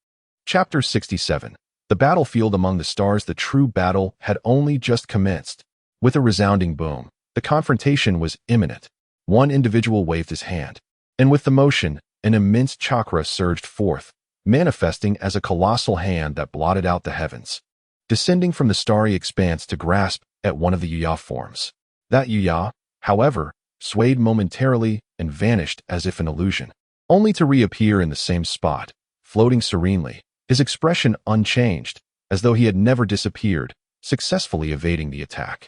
Chapter 67. The battlefield among the stars. The true battle had only just commenced. With a resounding boom, the confrontation was imminent. One individual waved his hand. And with the motion, an immense chakra surged forth, manifesting as a colossal hand that blotted out the heavens, descending from the starry expanse to grasp at one of the Yuya forms. That Yuya, however, swayed momentarily and vanished as if an illusion, only to reappear in the same spot, floating serenely, his expression unchanged, as though he had never disappeared, successfully evading the attack.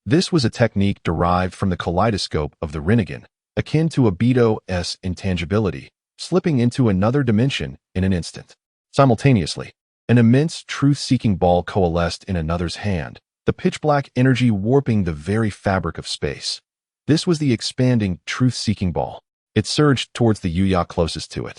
This was a technique derived from the kaleidoscope of the Rinnegan, akin to a Beidou's intangibility, slipping into another dimension in an instant. Simultaneously, an immense truth-seeking ball coalesced in another's hand, the pitch-black energy warping the very fabric of space. This was the expanding truth-seeking ball. It surged towards the Yuya closest to it.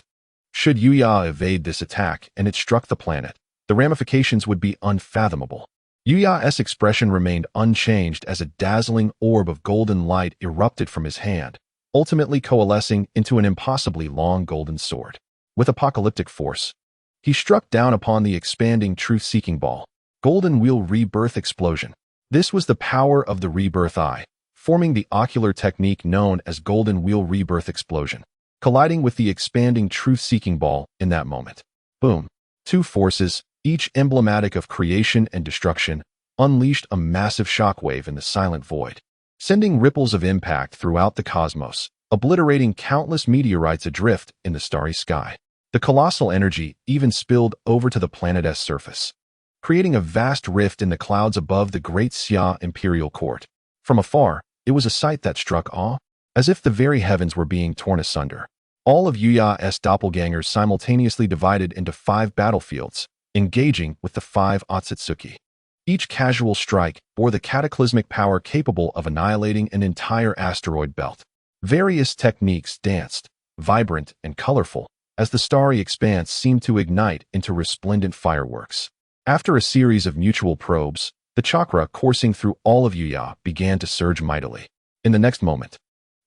Should Yuya evade this attack and it struck the planet, the ramifications would be unfathomable. Yuya's expression remained unchanged as a dazzling orb of golden light erupted from his hand, ultimately coalescing into an impossibly long golden sword. With apocalyptic force, he struck down upon the expanding truth-seeking ball. Golden Wheel Rebirth Explosion. This was the power of the Rebirth Eye, forming the ocular technique known as Golden Wheel Rebirth Explosion, colliding with the expanding truth-seeking ball in that moment. Boom. Two forces, each emblematic of creation and destruction, unleashed a massive shockwave in the silent void, sending ripples of impact throughout the cosmos, obliterating countless meteorites adrift in the starry sky. The colossal energy even spilled over to the planet's surface, creating a vast rift in the clouds above the Great Xia Imperial Court. From afar, it was a sight that struck awe, as if the very heavens were being torn asunder. All of Yuya's doppelgangers simultaneously divided into 5 battlefields, engaging with the 5 Otsutsuki. Each casual strike bore the cataclysmic power capable of annihilating an entire asteroid belt. Various techniques danced, vibrant and colorful, as the starry expanse seemed to ignite into resplendent fireworks. After a series of mutual probes, the chakra coursing through all of Yuya began to surge mightily. In the next moment,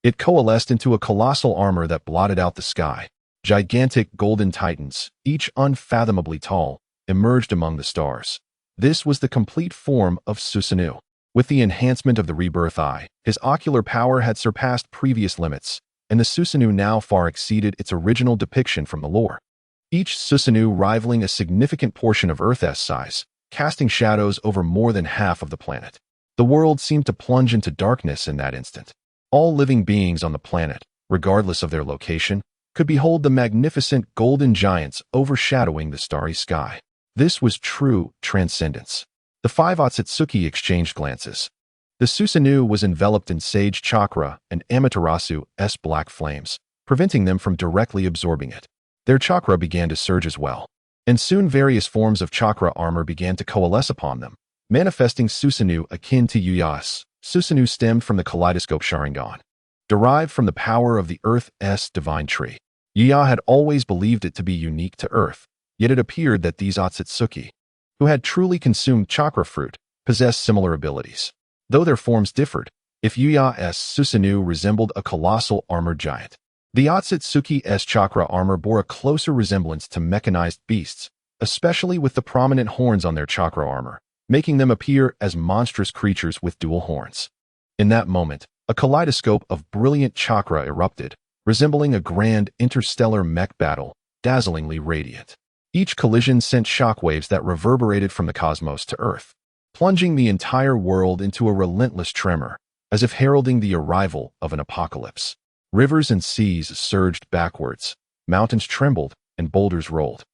it coalesced into a colossal armor that blotted out the sky. Gigantic golden titans, each unfathomably tall, emerged among the stars. This was the complete form of Susanoo. With the enhancement of the Rebirth Eye, his ocular power had surpassed previous limits, and the Susanoo now far exceeded its original depiction from the lore. Each Susanoo rivaling a significant portion of Earth's size, casting shadows over more than half of the planet. The world seemed to plunge into darkness in that instant. All living beings on the planet, regardless of their location, could behold the magnificent golden giants overshadowing the starry sky. This was true transcendence. The 5 Otsutsuki exchanged glances. The Susanoo was enveloped in Sage Chakra and Amaterasu's black flames, preventing them from directly absorbing it. Their chakra began to surge as well, and soon various forms of chakra armor began to coalesce upon them, manifesting Susanoo akin to Yuya's. Susanoo stemmed from the kaleidoscope Sharingan, derived from the power of the Earth's divine tree. Yuya had always believed it to be unique to Earth, yet it appeared that these Otsutsuki, who had truly consumed chakra fruit, possessed similar abilities. Though their forms differed, if Yuya's Susanoo resembled a colossal armored giant, the Otsutsuki's chakra armor bore a closer resemblance to mechanized beasts, especially with the prominent horns on their chakra armor, making them appear as monstrous creatures with dual horns. In that moment, a kaleidoscope of brilliant chakra erupted, resembling a grand interstellar mech battle, dazzlingly radiant. Each collision sent shockwaves that reverberated from the cosmos to Earth, plunging the entire world into a relentless tremor, as if heralding the arrival of an apocalypse. Rivers and seas surged backwards, mountains trembled, and boulders rolled.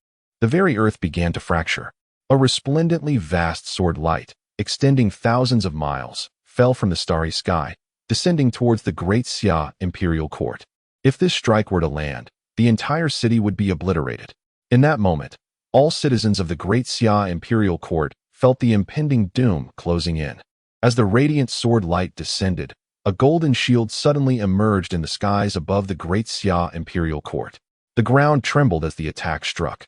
The very earth began to fracture. A resplendently vast sword light, extending thousands of miles, fell from the starry sky, descending towards the Great Xia Imperial Court. If this strike were to land, the entire city would be obliterated. In that moment, all citizens of the Great Xia Imperial Court felt the impending doom closing in. As the radiant sword light descended, a golden shield suddenly emerged in the skies above the Great Xia Imperial Court. The ground trembled as the attack struck,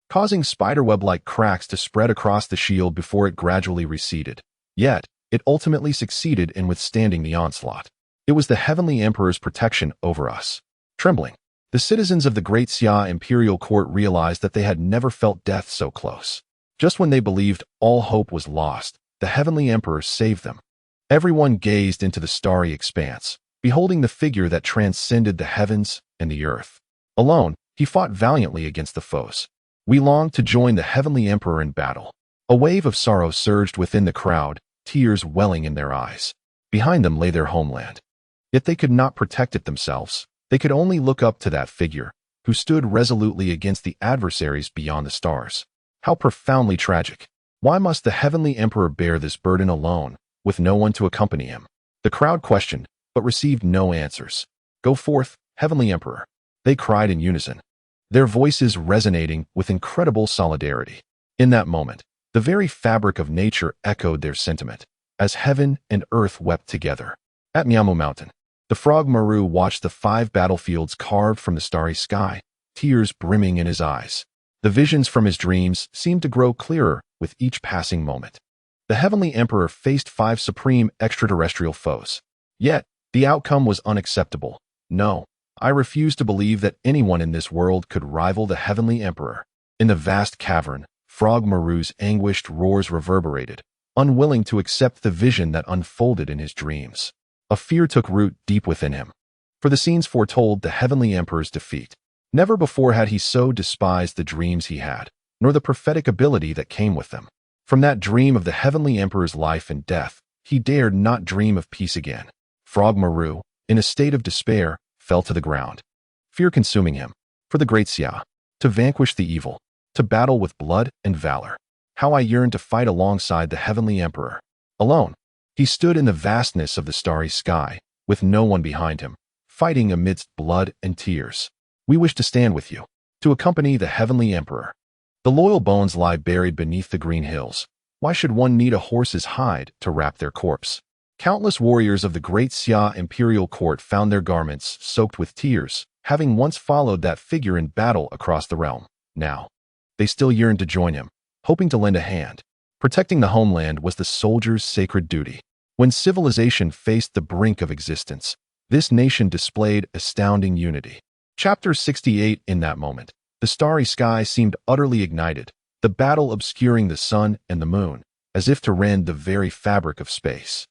causing spiderweb-like cracks to spread across the shield before it gradually receded. Yet, it ultimately succeeded in withstanding the onslaught. It was the Heavenly Emperor's protection over us. Trembling, the citizens of the Great Xia Imperial Court realized that they had never felt death so close. Just when they believed all hope was lost, the Heavenly Emperor saved them. Everyone gazed into the starry expanse, beholding the figure that transcended the heavens and the earth. Alone, he fought valiantly against the foes. We longed to join the heavenly emperor in battle. A wave of sorrow surged within the crowd, tears welling in their eyes. Behind them lay their homeland. Yet they could not protect it themselves. They could only look up to that figure, who stood resolutely against the adversaries beyond the stars. How profoundly tragic. Why must the heavenly emperor bear this burden alone, with no one to accompany him? The crowd questioned, but received no answers. "Go forth, heavenly emperor," they cried in unison, their voices resonating with incredible solidarity. In that moment, the very fabric of nature echoed their sentiment, as heaven and earth wept together. At Miyamu Mountain, the frog Maru watched the 5 battlefields carved from the starry sky, tears brimming in his eyes. The visions from his dreams seemed to grow clearer with each passing moment. The heavenly emperor faced 5 supreme extraterrestrial foes. Yet, the outcome was unacceptable. No, I refuse to believe that anyone in this world could rival the heavenly emperor. In the vast cavern, Frog Maru's anguished roars reverberated, unwilling to accept the vision that unfolded in his dreams. A fear took root deep within him, for the scenes foretold the heavenly emperor's defeat. Never before had he so despised the dreams he had, nor the prophetic ability that came with them. From that dream of the heavenly emperor's life and death, he dared not dream of peace again. Frog Maru, in a state of despair, fell to the ground, fear consuming him. For the great Xia, to vanquish the evil, to battle with blood and valor. How I yearned to fight alongside the heavenly emperor. Alone, he stood in the vastness of the starry sky, with no one behind him, fighting amidst blood and tears. "We wish to stand with you, to accompany the heavenly emperor. The loyal bones lie buried beneath the green hills. Why should one need a horse's hide to wrap their corpse?" Countless warriors of the great Xia imperial court found their garments soaked with tears, having once followed that figure in battle across the realm. Now, they still yearned to join him, hoping to lend a hand. Protecting the homeland was the soldier's sacred duty. When civilization faced the brink of existence, this nation displayed astounding unity. Chapter 68. In that moment, the starry sky seemed utterly ignited, the battle obscuring the sun and the moon, as if to rend the very fabric of space.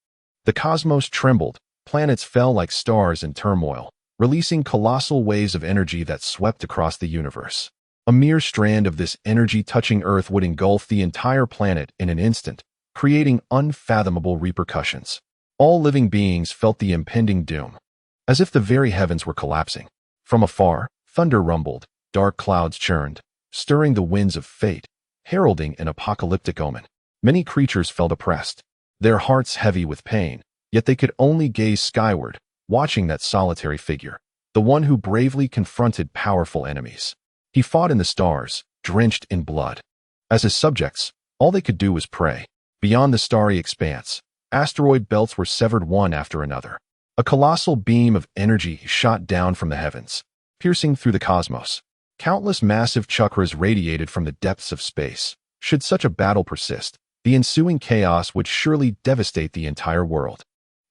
The cosmos trembled, planets fell like stars in turmoil, releasing colossal waves of energy that swept across the universe. A mere strand of this energy touching Earth would engulf the entire planet in an instant, creating unfathomable repercussions. All living beings felt the impending doom, as if the very heavens were collapsing. From afar, thunder rumbled, dark clouds churned, stirring the winds of fate, heralding an apocalyptic omen. Many creatures felt oppressed, their hearts heavy with pain, yet they could only gaze skyward, watching that solitary figure, the one who bravely confronted powerful enemies. He fought in the stars, drenched in blood. As his subjects, all they could do was pray. Beyond the starry expanse, asteroid belts were severed one after another. A colossal beam of energy shot down from the heavens, piercing through the cosmos. Countless massive chakras radiated from the depths of space. Should such a battle persist, the ensuing chaos would surely devastate the entire world.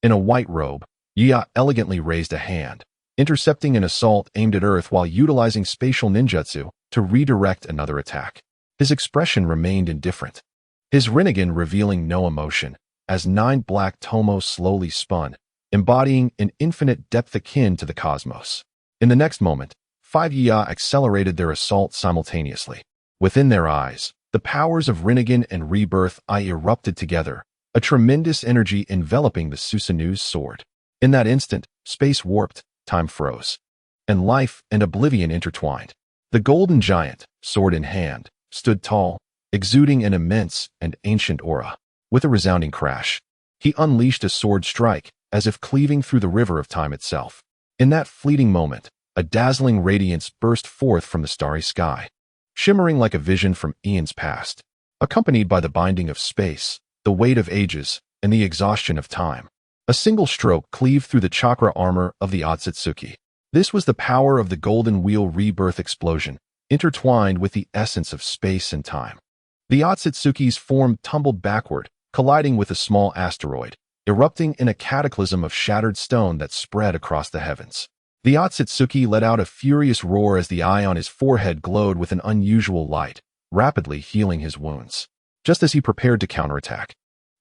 In a white robe, Yi elegantly raised a hand, intercepting an assault aimed at Earth while utilizing spatial ninjutsu to redirect another attack. His expression remained indifferent, his Rinnegan revealing no emotion, as 9 black tomos slowly spun, embodying an infinite depth akin to the cosmos. In the next moment, 5 Yi accelerated their assault simultaneously. Within their eyes, the powers of Rinnegan and Rebirth erupted together, a tremendous energy enveloping the Susanu's sword. In that instant, space warped, time froze, and life and oblivion intertwined. The golden giant, sword in hand, stood tall, exuding an immense and ancient aura. With a resounding crash, he unleashed a sword strike, as if cleaving through the river of time itself. In that fleeting moment, a dazzling radiance burst forth from the starry sky, shimmering like a vision from eons past, accompanied by the binding of space, the weight of ages, and the exhaustion of time. A single stroke cleaved through the chakra armor of the Otsutsuki. This was the power of the golden wheel rebirth explosion, intertwined with the essence of space and time. The Otsutsuki's form tumbled backward, colliding with a small asteroid, erupting in a cataclysm of shattered stone that spread across the heavens. The Otsutsuki let out a furious roar as the eye on his forehead glowed with an unusual light, rapidly healing his wounds. Just as he prepared to counterattack,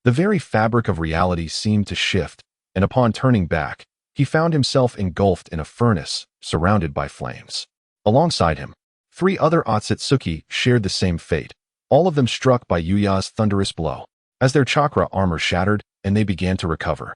the very fabric of reality seemed to shift, and upon turning back, he found himself engulfed in a furnace, surrounded by flames. Alongside him, 3 other Otsutsuki shared the same fate, all of them struck by Yuya's thunderous blow. As their chakra armor shattered and they began to recover,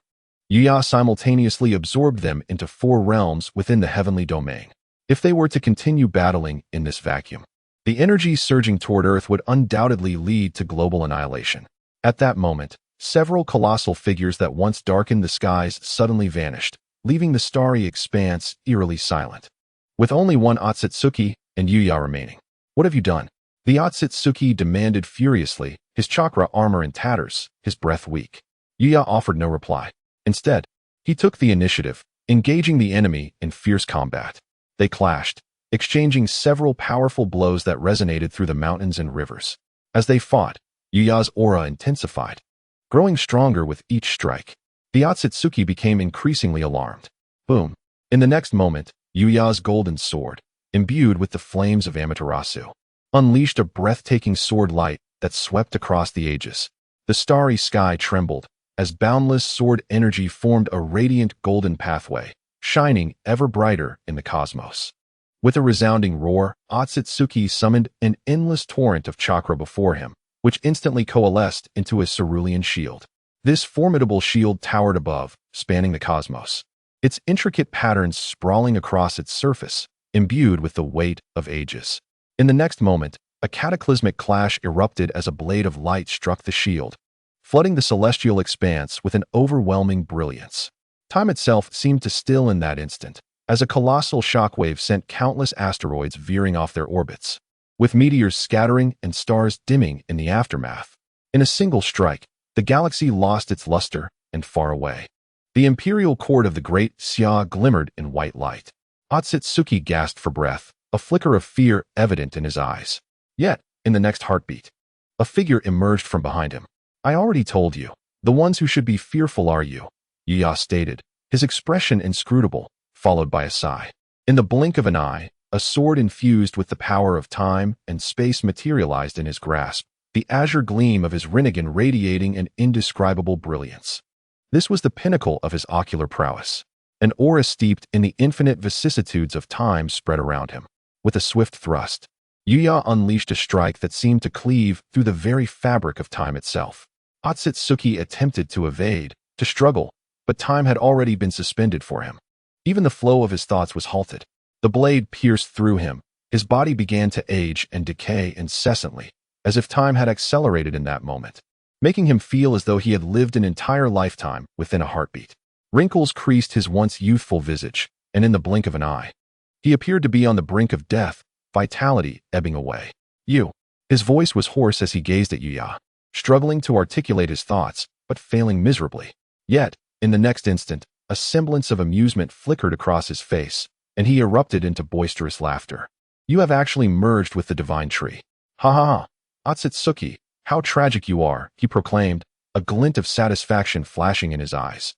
Yuya simultaneously absorbed them into 4 realms within the heavenly domain. If they were to continue battling in this vacuum, the energy surging toward Earth would undoubtedly lead to global annihilation. At that moment, several colossal figures that once darkened the skies suddenly vanished, leaving the starry expanse eerily silent. With only one Otsutsuki and Yuya remaining. "What have you done?" The Otsutsuki demanded furiously, his chakra armor in tatters, his breath weak. Yuya offered no reply. Instead, he took the initiative, engaging the enemy in fierce combat. They clashed, exchanging several powerful blows that resonated through the mountains and rivers. As they fought, Yuya's aura intensified, growing stronger with each strike. The Otsutsuki became increasingly alarmed. Boom! In the next moment, Yuya's golden sword, imbued with the flames of Amaterasu, unleashed a breathtaking sword light that swept across the ages. The starry sky trembled, as boundless sword energy formed a radiant golden pathway, shining ever brighter in the cosmos. With a resounding roar, Otsutsuki summoned an endless torrent of chakra before him, which instantly coalesced into a cerulean shield. This formidable shield towered above, spanning the cosmos, its intricate patterns sprawling across its surface, imbued with the weight of ages. In the next moment, a cataclysmic clash erupted as a blade of light struck the shield, flooding the celestial expanse with an overwhelming brilliance. Time itself seemed to still in that instant, as a colossal shockwave sent countless asteroids veering off their orbits, with meteors scattering and stars dimming in the aftermath. In a single strike, the galaxy lost its luster, and far away, the imperial court of the great Xia glimmered in white light. Otsutsuki gasped for breath, a flicker of fear evident in his eyes. Yet, in the next heartbeat, a figure emerged from behind him. "I already told you, the ones who should be fearful are you," Yuya stated, his expression inscrutable, followed by a sigh. In the blink of an eye, a sword infused with the power of time and space materialized in his grasp, the azure gleam of his Rinnegan radiating an indescribable brilliance. This was the pinnacle of his ocular prowess. An aura steeped in the infinite vicissitudes of time spread around him. With a swift thrust, Yuya unleashed a strike that seemed to cleave through the very fabric of time itself. Otsutsuki attempted to evade, to struggle, but time had already been suspended for him. Even the flow of his thoughts was halted. The blade pierced through him. His body began to age and decay incessantly, as if time had accelerated in that moment, making him feel as though he had lived an entire lifetime within a heartbeat. Wrinkles creased his once youthful visage, and in the blink of an eye, he appeared to be on the brink of death, vitality ebbing away. "You." His voice was hoarse as he gazed at Yuya, struggling to articulate his thoughts, but failing miserably. Yet, in the next instant, a semblance of amusement flickered across his face, and he erupted into boisterous laughter. "You have actually merged with the divine tree. Ha ha ha! Otsutsuki, how tragic you are," he proclaimed, a glint of satisfaction flashing in his eyes.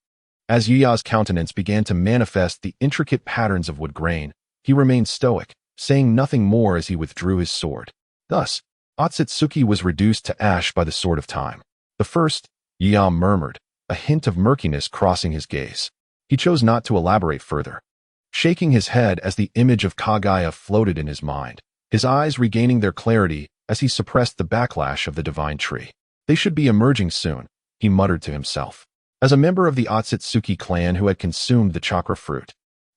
As Yuya's countenance began to manifest the intricate patterns of wood grain, he remained stoic, saying nothing more as he withdrew his sword. Thus, Otsutsuki was reduced to ash by the sword of time. "The first," Yuya murmured, a hint of murkiness crossing his gaze. He chose not to elaborate further, shaking his head as the image of Kaguya floated in his mind, his eyes regaining their clarity as he suppressed the backlash of the divine tree. "They should be emerging soon," he muttered to himself. As a member of the Otsutsuki clan who had consumed the chakra fruit,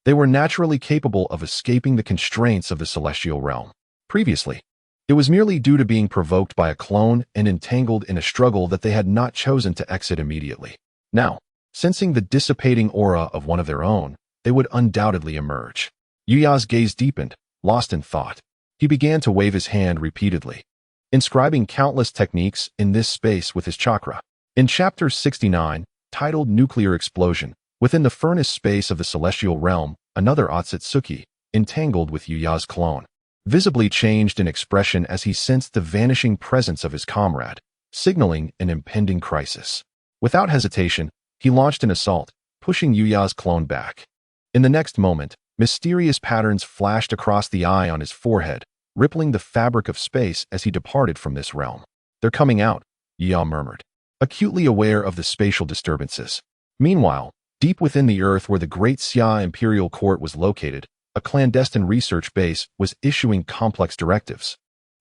they were naturally capable of escaping the constraints of the celestial realm. Previously, it was merely due to being provoked by a clone and entangled in a struggle that they had not chosen to exit immediately. Now, sensing the dissipating aura of one of their own, they would undoubtedly emerge. Yuya's gaze deepened, lost in thought. He began to wave his hand repeatedly, inscribing countless techniques in this space with his chakra. In Chapter 69, titled Nuclear Explosion, within the furnace space of the celestial realm, another Otsutsuki, entangled with Yuya's clone, visibly changed in expression as he sensed the vanishing presence of his comrade, signaling an impending crisis. Without hesitation, he launched an assault, pushing Yuya's clone back. In the next moment, mysterious patterns flashed across the eye on his forehead, rippling the fabric of space as he departed from this realm. "They're coming out," Yuya murmured, acutely aware of the spatial disturbances. Meanwhile, Deep within the earth where the Great Xia Imperial Court was located, a clandestine research base was issuing complex directives,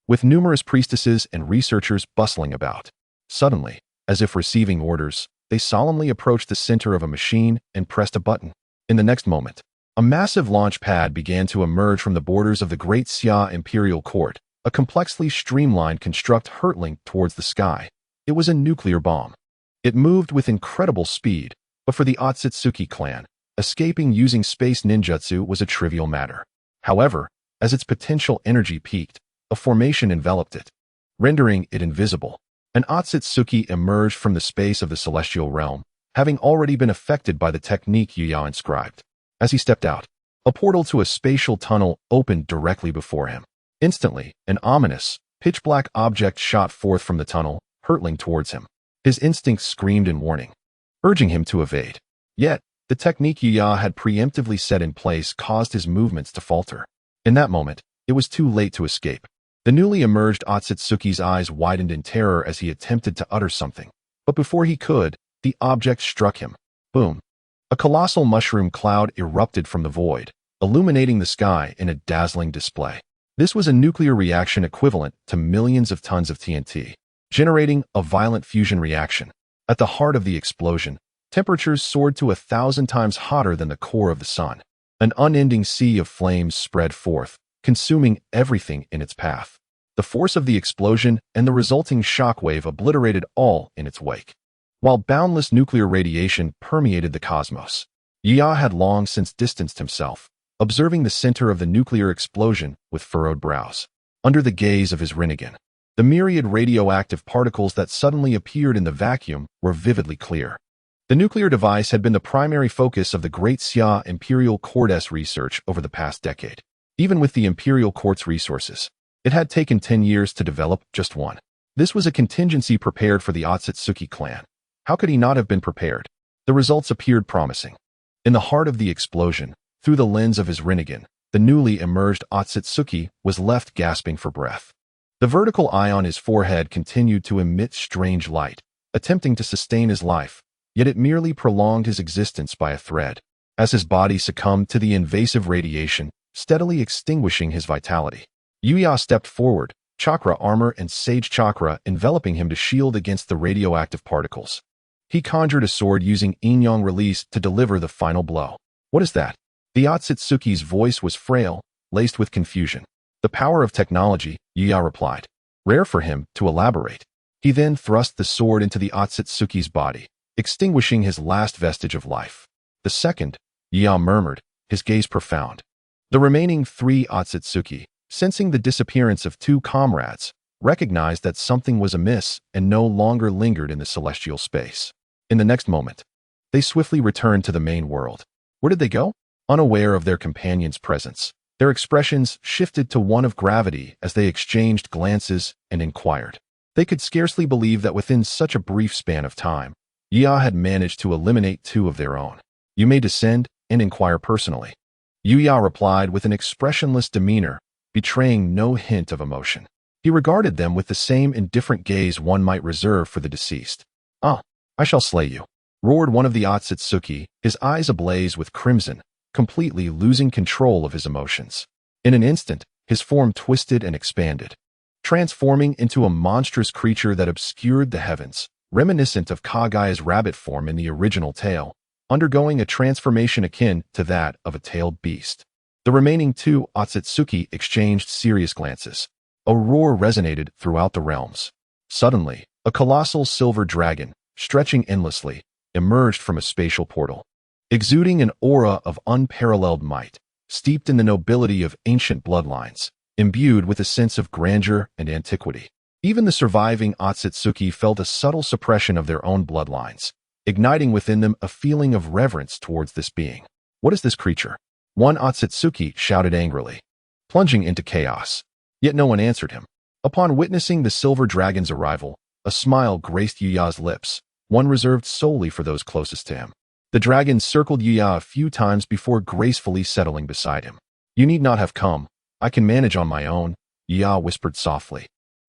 with numerous priestesses and researchers bustling about. Suddenly, as if receiving orders, they solemnly approached the center of a machine and pressed a button. In the next moment, a massive launch pad began to emerge from the borders of the Great Xia Imperial Court, a complexly streamlined construct hurtling towards the sky. It was a nuclear bomb. It moved with incredible speed, but for the Otsutsuki clan, escaping using space ninjutsu was a trivial matter. However, as its potential energy peaked, a formation enveloped it, rendering it invisible. An Otsutsuki emerged from the space of the celestial realm, having already been affected by the technique Yuya inscribed. As he stepped out, a portal to a spatial tunnel opened directly before him. Instantly, an ominous, pitch-black object shot forth from the tunnel, hurtling towards him. His instincts screamed in warning, urging him to evade. Yet, the technique Yuya had preemptively set in place caused his movements to falter. In that moment, it was too late to escape. The newly emerged Otsutsuki's eyes widened in terror as he attempted to utter something. But before he could, the object struck him. Boom. A colossal mushroom cloud erupted from the void, illuminating the sky in a dazzling display. This was a nuclear reaction equivalent to millions of tons of TNT, generating a violent fusion reaction. At the heart of the explosion, temperatures soared to 1,000 times hotter than the core of the sun. An unending sea of flames spread forth, consuming everything in its path. The force of the explosion and the resulting shockwave obliterated all in its wake. While boundless nuclear radiation permeated the cosmos, Yuya had long since distanced himself, observing the center of the nuclear explosion with furrowed brows. Under the gaze of his Rinnegan, the myriad radioactive particles that suddenly appeared in the vacuum were vividly clear. The nuclear device had been the primary focus of the Great Xia Imperial Court's research over the past decade. Even with the Imperial Court's resources, it had taken 10 years to develop just one. This was a contingency prepared for the Otsutsuki clan. How could he not have been prepared? The results appeared promising. In the heart of the explosion, through the lens of his Rinnegan, the newly emerged Otsutsuki was left gasping for breath. The vertical eye on his forehead continued to emit strange light, attempting to sustain his life, yet it merely prolonged his existence by a thread. As his body succumbed to the invasive radiation, steadily extinguishing his vitality, Yuya stepped forward, chakra armor and sage chakra enveloping him to shield against the radioactive particles. He conjured a sword using Yin-Yang release to deliver the final blow. What is that? The Otsutsuki's voice was frail, laced with confusion. The power of technology, Yuya replied. Rare for him to elaborate. He then thrust the sword into the Otsutsuki's body, extinguishing his last vestige of life. The second, Yuya murmured, his gaze profound. The remaining 3 Otsutsuki, sensing the disappearance of 2 comrades, recognized that something was amiss and no longer lingered in the celestial space. In the next moment, they swiftly returned to the main world. Where did they go? Unaware of their companion's presence, their expressions shifted to one of gravity as they exchanged glances and inquired. They could scarcely believe that within such a brief span of time, Yuya had managed to eliminate 2 of their own. You may descend and inquire personally. Yuya replied with an expressionless demeanor, betraying no hint of emotion. He regarded them with the same indifferent gaze one might reserve for the deceased. Ah, I shall slay you, roared one of the Otsutsuki, his eyes ablaze with crimson, completely losing control of his emotions. In an instant, his form twisted and expanded, transforming into a monstrous creature that obscured the heavens, reminiscent of Kaguya's rabbit form in the original tale, undergoing a transformation akin to that of a tailed beast. The remaining 2 Otsutsuki exchanged serious glances. A roar resonated throughout the realms. Suddenly, a colossal silver dragon, stretching endlessly, emerged from a spatial portal, exuding an aura of unparalleled might, steeped in the nobility of ancient bloodlines, imbued with a sense of grandeur and antiquity. Even the surviving Otsutsuki felt a subtle suppression of their own bloodlines, igniting within them a feeling of reverence towards this being. What is this creature? One Otsutsuki shouted angrily, plunging into chaos. Yet no one answered him. Upon witnessing the silver dragon's arrival, a smile graced Yuya's lips, one reserved solely for those closest to him. The dragon circled Yuya a few times before gracefully settling beside him. You need not have come. I can manage on my own, Yuya whispered softly,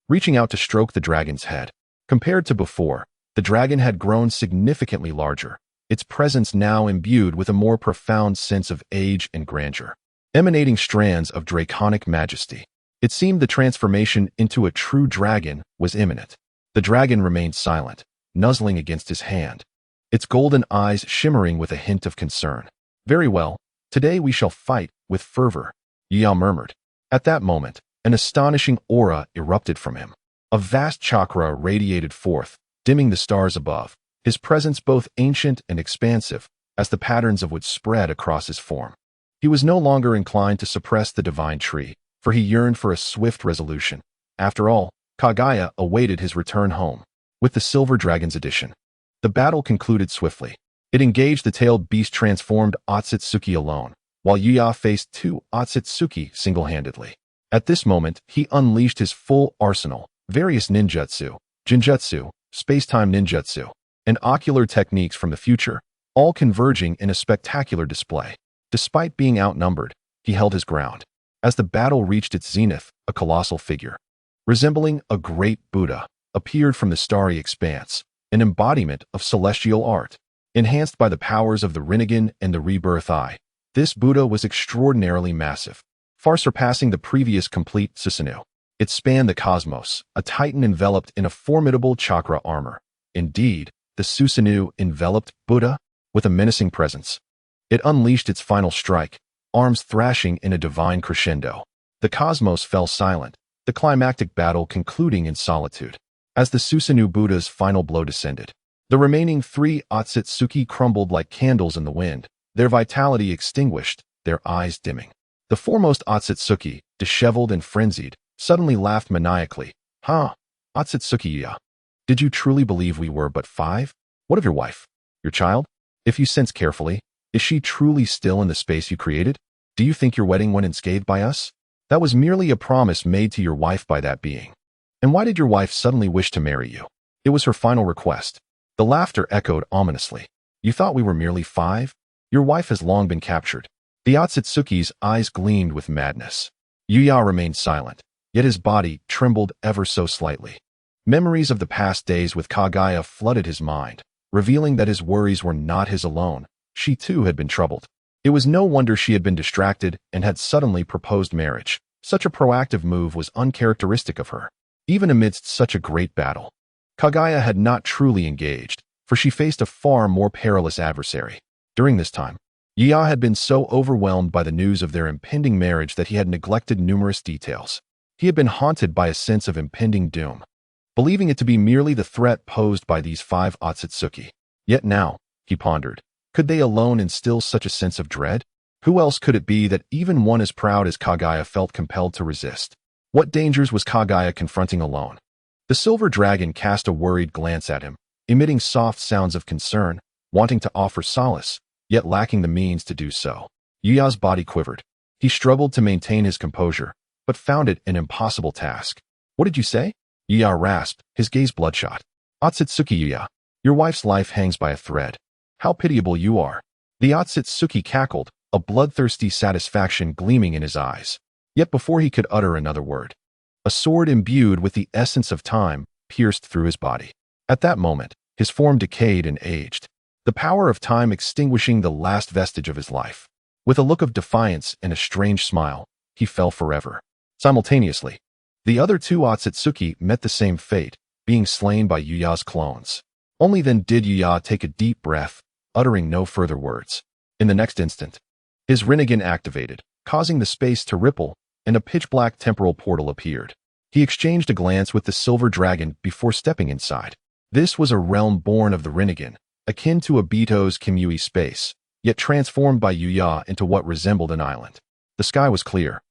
reaching out to stroke the dragon's head. Compared to before, the dragon had grown significantly larger, its presence now imbued with a more profound sense of age and grandeur, emanating strands of draconic majesty. It seemed the transformation into a true dragon was imminent. The dragon remained silent, nuzzling against his hand, its golden eyes shimmering with a hint of concern. "Very well, today we shall fight with fervor," Yuya murmured. At that moment, an astonishing aura erupted from him. A vast chakra radiated forth, dimming the stars above, his presence both ancient and expansive, as the patterns of which spread across his form. He was no longer inclined to suppress the divine tree, for he yearned for a swift resolution. After all, Kaguya awaited his return home. With the Silver Dragon's addition, the battle concluded swiftly. It engaged the tailed beast-transformed Otsutsuki alone, while Yuya faced two Otsutsuki single-handedly. At this moment, he unleashed his full arsenal, various ninjutsu, jinjutsu, space-time ninjutsu, and ocular techniques from the future, all converging in a spectacular display. Despite being outnumbered, he held his ground. As the battle reached its zenith, a colossal figure, resembling a great Buddha, appeared from the starry expanse, an embodiment of celestial art. Enhanced by the powers of the Rinnegan and the Rebirth Eye, this Buddha was extraordinarily massive, far surpassing the previous complete Susanoo. It spanned the cosmos, a titan enveloped in a formidable chakra armor. Indeed, the Susanoo enveloped Buddha with a menacing presence. It unleashed its final strike, arms thrashing in a divine crescendo. The cosmos fell silent, the climactic battle concluding in solitude. As the Susanoo Buddha's final blow descended, the remaining three Otsutsuki crumbled like candles in the wind, their vitality extinguished, their eyes dimming. The foremost Otsutsuki, disheveled and frenzied, suddenly laughed maniacally. "Huh, Otsutsuki-ya. Did you truly believe we were but 5? What of your wife? Your child? If you sense carefully, is she truly still in the space you created? Do you think your wedding went unscathed by us? That was merely a promise made to your wife by that being. And why did your wife suddenly wish to marry you? It was her final request." The laughter echoed ominously. "You thought we were merely 5? Your wife has long been captured." The Otsutsuki's eyes gleamed with madness. Yuya remained silent, yet his body trembled ever so slightly. Memories of the past days with Kaguya flooded his mind, revealing that his worries were not his alone. She too had been troubled. It was no wonder she had been distracted and had suddenly proposed marriage. Such a proactive move was uncharacteristic of her, even amidst such a great battle. Kaguya had not truly engaged, for she faced a far more perilous adversary. During this time, Yuya had been so overwhelmed by the news of their impending marriage that he had neglected numerous details. He had been haunted by a sense of impending doom, believing it to be merely the threat posed by these 5 Otsutsuki. Yet now, he pondered, could they alone instill such a sense of dread? Who else could it be that even one as proud as Kaguya felt compelled to resist? What dangers was Kaguya confronting alone? The silver dragon cast a worried glance at him, emitting soft sounds of concern, wanting to offer solace, yet lacking the means to do so. Yuya's body quivered. He struggled to maintain his composure, but found it an impossible task. "What did you say?" Yuya rasped, his gaze bloodshot. "Otsutsuki Yuya, your wife's life hangs by a thread. How pitiable you are." The Otsutsuki cackled, a bloodthirsty satisfaction gleaming in his eyes. Yet before he could utter another word, a sword imbued with the essence of time pierced through his body. At that moment, his form decayed and aged, the power of time extinguishing the last vestige of his life. With a look of defiance and a strange smile, he fell forever. Simultaneously, the other 2 Otsutsuki met the same fate, being slain by Yuya's clones. Only then did Yuya take a deep breath, uttering no further words. In the next instant, his Rinnegan activated, causing the space to ripple, and a pitch-black temporal portal appeared. He exchanged a glance with the silver dragon before stepping inside. This was a realm born of the Rinnegan, akin to a Beto's Kimui space, yet transformed by Yuya into what resembled an island. The sky was clear,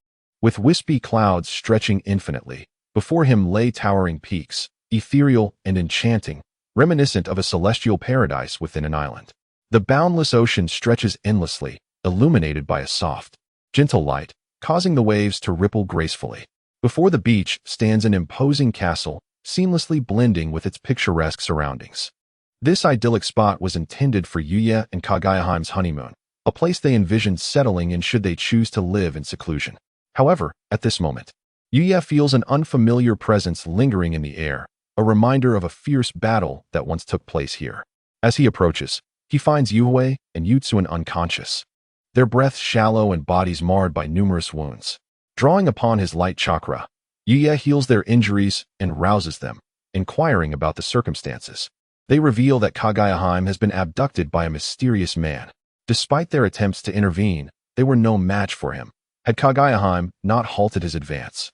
with wispy clouds stretching infinitely. Before him lay towering peaks, ethereal and enchanting, reminiscent of a celestial paradise within an island. The boundless ocean stretches endlessly, illuminated by a soft, gentle light, causing the waves to ripple gracefully. Before the beach stands an imposing castle, seamlessly blending with its picturesque surroundings. This idyllic spot was intended for Yuya and Kaguya's honeymoon, a place they envisioned settling in should they choose to live in seclusion. However, at this moment, Yuya feels an unfamiliar presence lingering in the air, a reminder of a fierce battle that once took place here. As he approaches, He finds Yuhue and Yutsuen unconscious, their breaths shallow and bodies marred by numerous wounds. Drawing upon his light chakra, Yuya heals their injuries and rouses them, inquiring about the circumstances. They reveal that Kaguya has been abducted by a mysterious man. Despite their attempts to intervene, they were no match for him. Had Kaguya not halted his advance,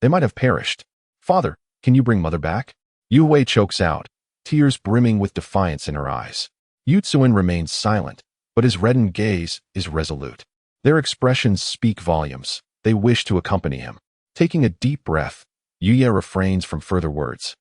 they might have perished. "Father, can you bring mother back?" Yuhue chokes out, tears brimming with defiance in her eyes. Yutsuen remains silent, but his reddened gaze is resolute. Their expressions speak volumes. They wish to accompany him. Taking a deep breath, Yuya refrains from further words.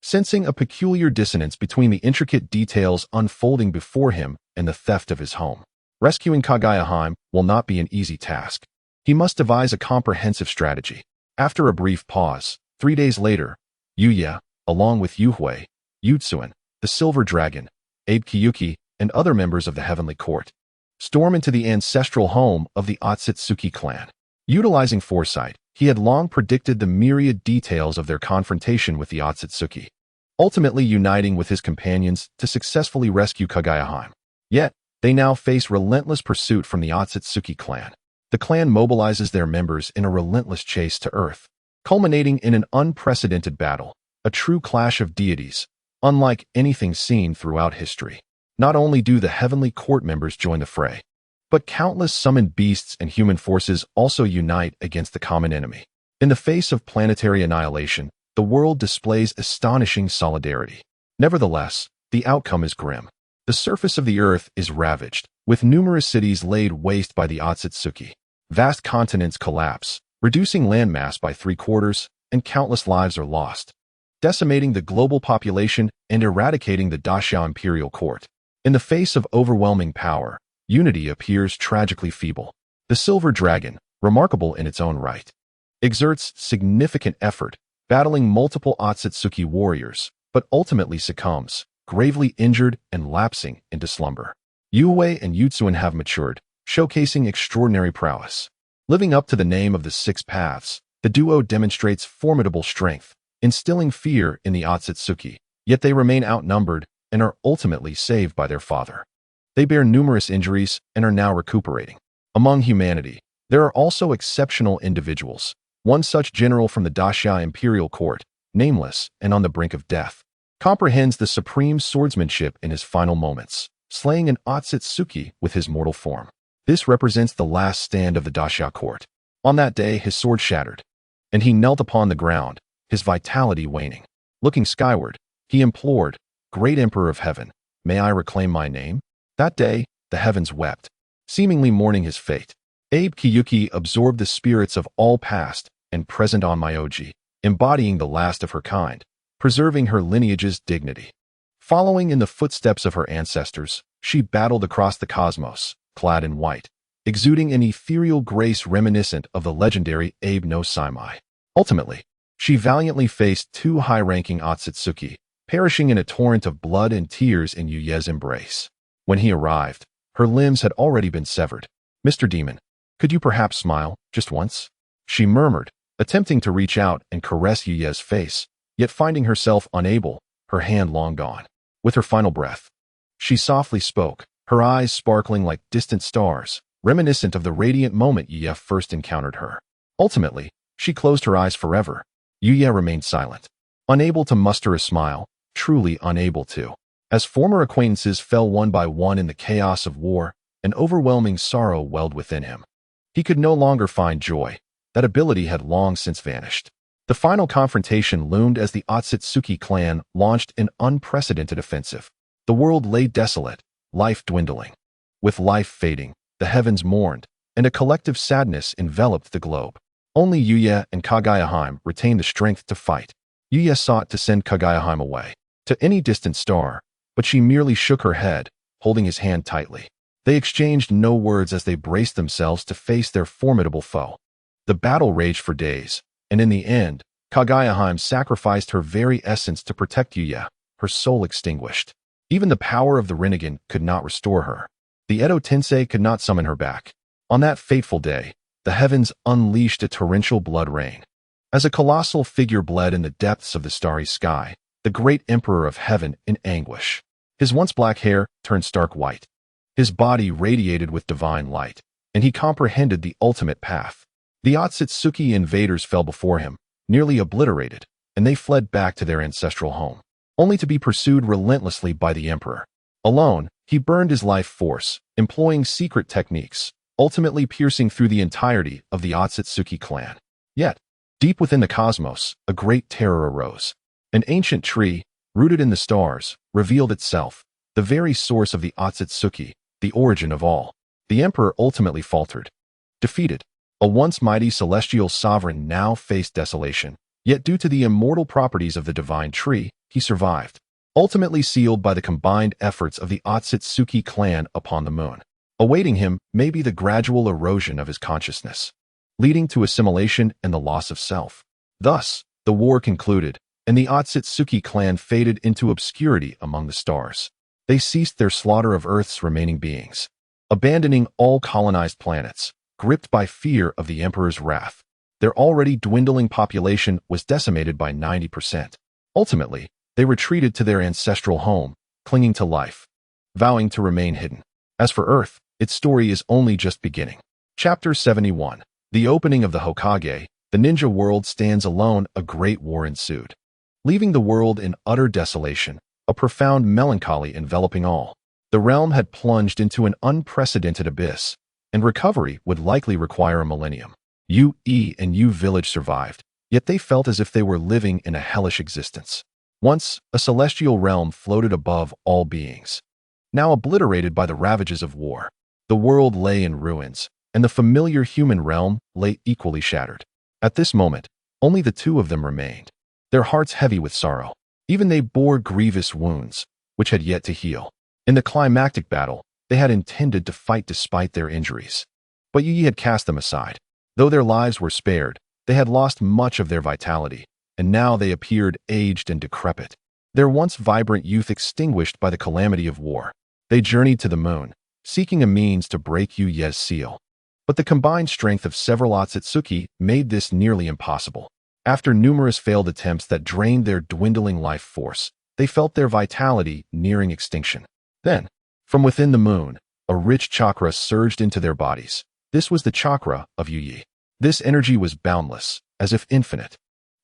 Sensing a peculiar dissonance between the intricate details unfolding before him and the theft of his home. Rescuing Kaguya will not be an easy task. He must devise a comprehensive strategy. After a brief pause, 3 days later, Yuya, along with Yuhue, Yutsuen, the Silver Dragon, Abe Kiyuki, and other members of the Heavenly Court, storm into the ancestral home of the Otsutsuki clan. Utilizing foresight, he had long predicted the myriad details of their confrontation with the Otsutsuki, ultimately uniting with his companions to successfully rescue Kaguya. Yet, they now face relentless pursuit from the Otsutsuki clan. The clan mobilizes their members in a relentless chase to Earth, culminating in an unprecedented battle, a true clash of deities, unlike anything seen throughout history. Not only do the Heavenly Court members join the fray, but countless summoned beasts and human forces also unite against the common enemy. In the face of planetary annihilation, the world displays astonishing solidarity. Nevertheless, the outcome is grim. The surface of the Earth is ravaged, with numerous cities laid waste by the Otsutsuki. Vast continents collapse, reducing landmass by 3/4, and countless lives are lost, decimating the global population and eradicating the Daxia imperial court. In the face of overwhelming power, unity appears tragically feeble. The Silver Dragon, remarkable in its own right, exerts significant effort, battling multiple Otsutsuki warriors, but ultimately succumbs, gravely injured and lapsing into slumber. Yuhue and Yutsuen have matured, showcasing extraordinary prowess. Living up to the name of the Six Paths, the duo demonstrates formidable strength, instilling fear in the Otsutsuki, yet they remain outnumbered and are ultimately saved by their father. They bear numerous injuries and are now recuperating. Among humanity, there are also exceptional individuals. One such general from the Daxia imperial court, nameless and on the brink of death, comprehends the supreme swordsmanship in his final moments, slaying an Otsutsuki with his mortal form. This represents the last stand of the Daxia court. On that day, his sword shattered, and he knelt upon the ground, his vitality waning. Looking skyward, he implored, "Great Emperor of Heaven, may I reclaim my name?" That day, the heavens wept, seemingly mourning his fate. Abe Kiyuki absorbed the spirits of all past and present on Myoji, embodying the last of her kind, preserving her lineage's dignity. Following in the footsteps of her ancestors, she battled across the cosmos, clad in white, exuding an ethereal grace reminiscent of the legendary Abe no Saimai. Ultimately, she valiantly faced 2 high-ranking Otsutsuki, perishing in a torrent of blood and tears in Yuya's embrace. When he arrived, her limbs had already been severed. "Mr. Demon, could you perhaps smile, just once?" she murmured, attempting to reach out and caress Yuya's face, yet finding herself unable, her hand long gone. With her final breath, she softly spoke, her eyes sparkling like distant stars, reminiscent of the radiant moment Yuya first encountered her. Ultimately, she closed her eyes forever. Yuya remained silent, unable to muster a smile, truly unable to. As former acquaintances fell one by one in the chaos of war, an overwhelming sorrow welled within him. He could no longer find joy. That ability had long since vanished. The final confrontation loomed as the Otsutsuki clan launched an unprecedented offensive. The world lay desolate, life dwindling. With life fading, the heavens mourned, and a collective sadness enveloped the globe. Only Yuya and Kaguya retained the strength to fight. Yuya sought to send Kaguya away to any distant star, but she merely shook her head, holding his hand tightly. They exchanged no words as they braced themselves to face their formidable foe. The battle raged for days, and in the end, Kaguya sacrificed her very essence to protect Yuya, her soul extinguished. Even the power of the Rinnegan could not restore her. The Edo Tensei could not summon her back. On that fateful day, the heavens unleashed a torrential blood rain. As a colossal figure bled in the depths of the starry sky, the great Emperor of Heaven in anguish. His once black hair turned stark white. His body radiated with divine light, and he comprehended the ultimate path. The Otsutsuki invaders fell before him, nearly obliterated, and they fled back to their ancestral home, only to be pursued relentlessly by the emperor. Alone, he burned his life force, employing secret techniques, ultimately piercing through the entirety of the Otsutsuki clan. Yet, deep within the cosmos, a great terror arose. An ancient tree, rooted in the stars, revealed itself, the very source of the Otsutsuki, the origin of all. The emperor ultimately faltered. Defeated, a once mighty celestial sovereign now faced desolation, yet due to the immortal properties of the divine tree, he survived, ultimately sealed by the combined efforts of the Otsutsuki clan upon the moon. Awaiting him may be the gradual erosion of his consciousness, leading to assimilation and the loss of self. Thus, the war concluded, and the Otsutsuki clan faded into obscurity among the stars. They ceased their slaughter of Earth's remaining beings, abandoning all colonized planets, gripped by fear of the emperor's wrath. Their already dwindling population was decimated by 90%. Ultimately, they retreated to their ancestral home, clinging to life, vowing to remain hidden. As for Earth, its story is only just beginning. Chapter 71. The opening of the Hokage, the ninja world stands alone. A great war ensued, leaving the world in utter desolation, a profound melancholy enveloping all. The realm had plunged into an unprecedented abyss, and recovery would likely require a millennium. UE and U village survived, yet they felt as if they were living in a hellish existence. Once, a celestial realm floated above all beings. Now obliterated by the ravages of war, the world lay in ruins, and the familiar human realm lay equally shattered. At this moment, only the two of them remained, their hearts heavy with sorrow. Even they bore grievous wounds, which had yet to heal. In the climactic battle, they had intended to fight despite their injuries, but Yi had cast them aside. Though their lives were spared, they had lost much of their vitality, and now they appeared aged and decrepit, their once vibrant youth extinguished by the calamity of war. They journeyed to the moon, seeking a means to break Yu Ye's seal. But the combined strength of several Otsutsuki made this nearly impossible. After numerous failed attempts that drained their dwindling life force, they felt their vitality nearing extinction. Then, from within the moon, a rich chakra surged into their bodies. This was the chakra of Yu Yi. This energy was boundless, as if infinite,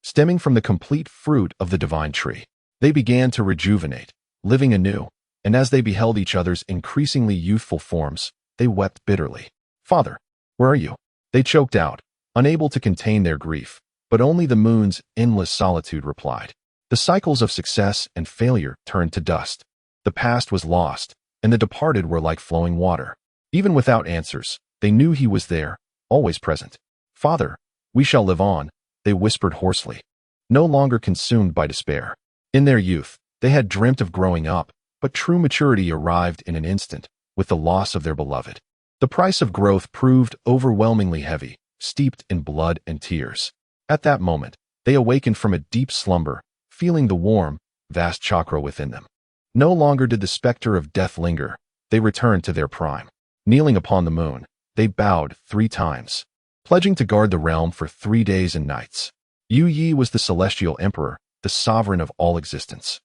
stemming from the complete fruit of the divine tree. They began to rejuvenate, living anew, and as they beheld each other's increasingly youthful forms, they wept bitterly. "Father, where are you?" They choked out, unable to contain their grief, but only the moon's endless solitude replied. The cycles of success and failure turned to dust. The past was lost, and the departed were like flowing water. Even without answers, they knew he was there, always present. "Father, we shall live on," they whispered hoarsely, no longer consumed by despair. In their youth, they had dreamt of growing up, but true maturity arrived in an instant, with the loss of their beloved. The price of growth proved overwhelmingly heavy, steeped in blood and tears. At that moment, they awakened from a deep slumber, feeling the warm, vast chakra within them. No longer did the specter of death linger. They returned to their prime. Kneeling upon the moon, they bowed 3 times, pledging to guard the realm for 3 days and nights. Yu Yi was the celestial emperor, the sovereign of all existence,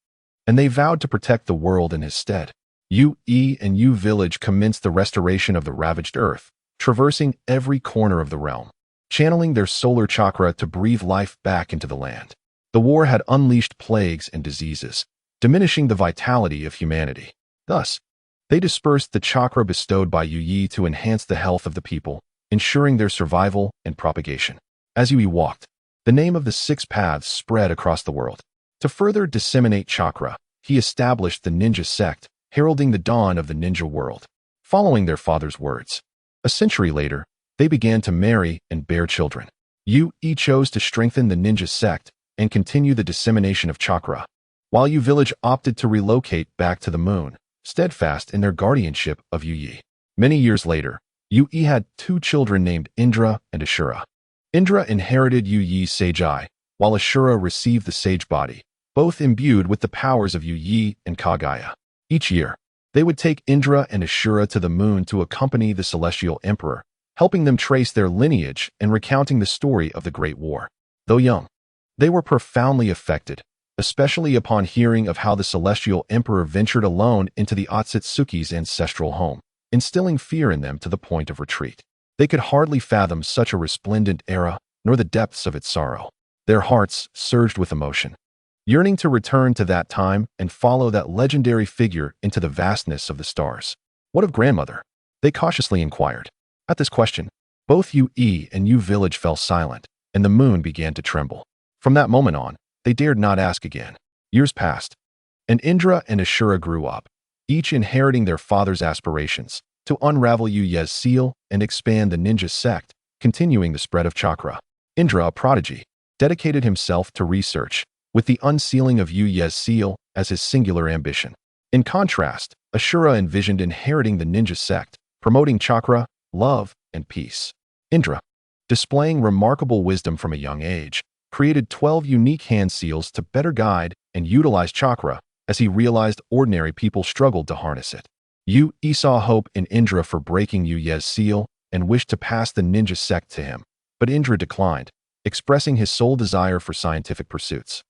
and they vowed to protect the world in his stead. Yu Yi and Yu village commenced the restoration of the ravaged earth, traversing every corner of the realm, channeling their solar chakra to breathe life back into the land. The war had unleashed plagues and diseases, diminishing the vitality of humanity. Thus, they dispersed the chakra bestowed by Yu Yi to enhance the health of the people, ensuring their survival and propagation. As Yu Yi walked, the name of the 6 paths spread across the world. To further disseminate chakra, he established the ninja sect, heralding the dawn of the ninja world. Following their father's words, a century later, they began to marry and bear children. Yu Yi chose to strengthen the ninja sect and continue the dissemination of chakra, while Yu village opted to relocate back to the moon, steadfast in their guardianship of Yu Yi. Many years later, Yu Yi had 2 children named Indra and Ashura. Indra inherited Yu Yi's sage eye, while Ashura received the sage body, both imbued with the powers of Yu Yi and Kaguya. Each year, they would take Indra and Ashura to the moon to accompany the celestial emperor, helping them trace their lineage and recounting the story of the Great War. Though young, they were profoundly affected, especially upon hearing of how the celestial emperor ventured alone into the Otsutsuki's ancestral home, instilling fear in them to the point of retreat. They could hardly fathom such a resplendent era, nor the depths of its sorrow. Their hearts surged with emotion, yearning to return to that time and follow that legendary figure into the vastness of the stars. What of grandmother? They cautiously inquired. At this question, both Yu and Yu village fell silent, and the moon began to tremble. From that moment on, they dared not ask again. Years passed, and Indra and Ashura grew up, each inheriting their father's aspirations to unravel Yu's seal and expand the ninja sect, continuing the spread of chakra. Indra, a prodigy, dedicated himself to research, with the unsealing of Yu's seal as his singular ambition. In contrast, Ashura envisioned inheriting the ninja sect, promoting chakra, love, and peace. Indra, displaying remarkable wisdom from a young age, created 12 unique hand seals to better guide and utilize chakra as he realized ordinary people struggled to harness it. Yu saw hope in Indra for breaking Yu's seal and wished to pass the ninja sect to him, but Indra declined, expressing his sole desire for scientific pursuits.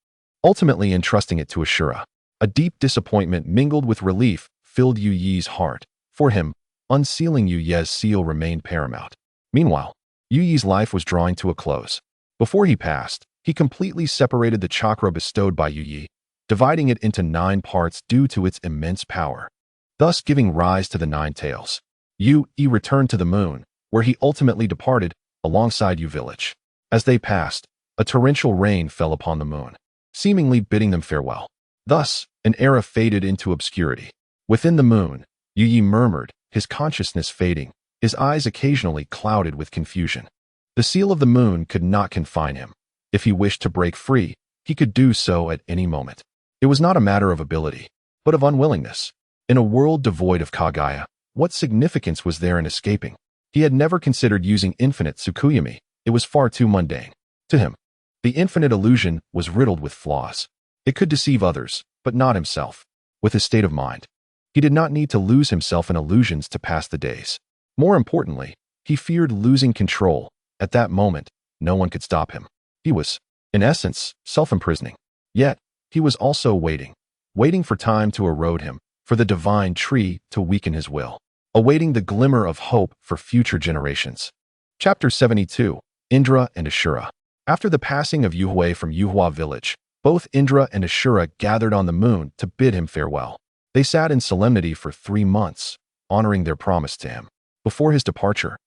Ultimately entrusting it to Ashura. A deep disappointment mingled with relief filled Yu's heart. For him, unsealing Yu's seal remained paramount. Meanwhile, Yu's life was drawing to a close. Before he passed, he completely separated the chakra bestowed by Yu, dividing it into 9 parts due to its immense power, thus giving rise to the 9 tails. Yu returned to the moon, where he ultimately departed alongside Yu village. As they passed, a torrential rain fell upon the moon, seemingly bidding them farewell. Thus, an era faded into obscurity. Within the moon, Yu murmured, his consciousness fading, his eyes occasionally clouded with confusion. The seal of the moon could not confine him. If he wished to break free, he could do so at any moment. It was not a matter of ability, but of unwillingness. In a world devoid of Kaguya, what significance was there in escaping? He had never considered using infinite Tsukuyami. It was far too mundane. To him, the infinite illusion was riddled with flaws. It could deceive others, but not himself. With his state of mind, he did not need to lose himself in illusions to pass the days. More importantly, he feared losing control. At that moment, no one could stop him. He was, in essence, self-imprisoning. Yet, he was also waiting for time to erode him, for the divine tree to weaken his will, awaiting the glimmer of hope for future generations. Chapter 72. Indra and Ashura. After the passing of Yuhui from Yuhua village, both Indra and Ashura gathered on the moon to bid him farewell. They sat in solemnity for 3 months, honoring their promise to him. Before his departure,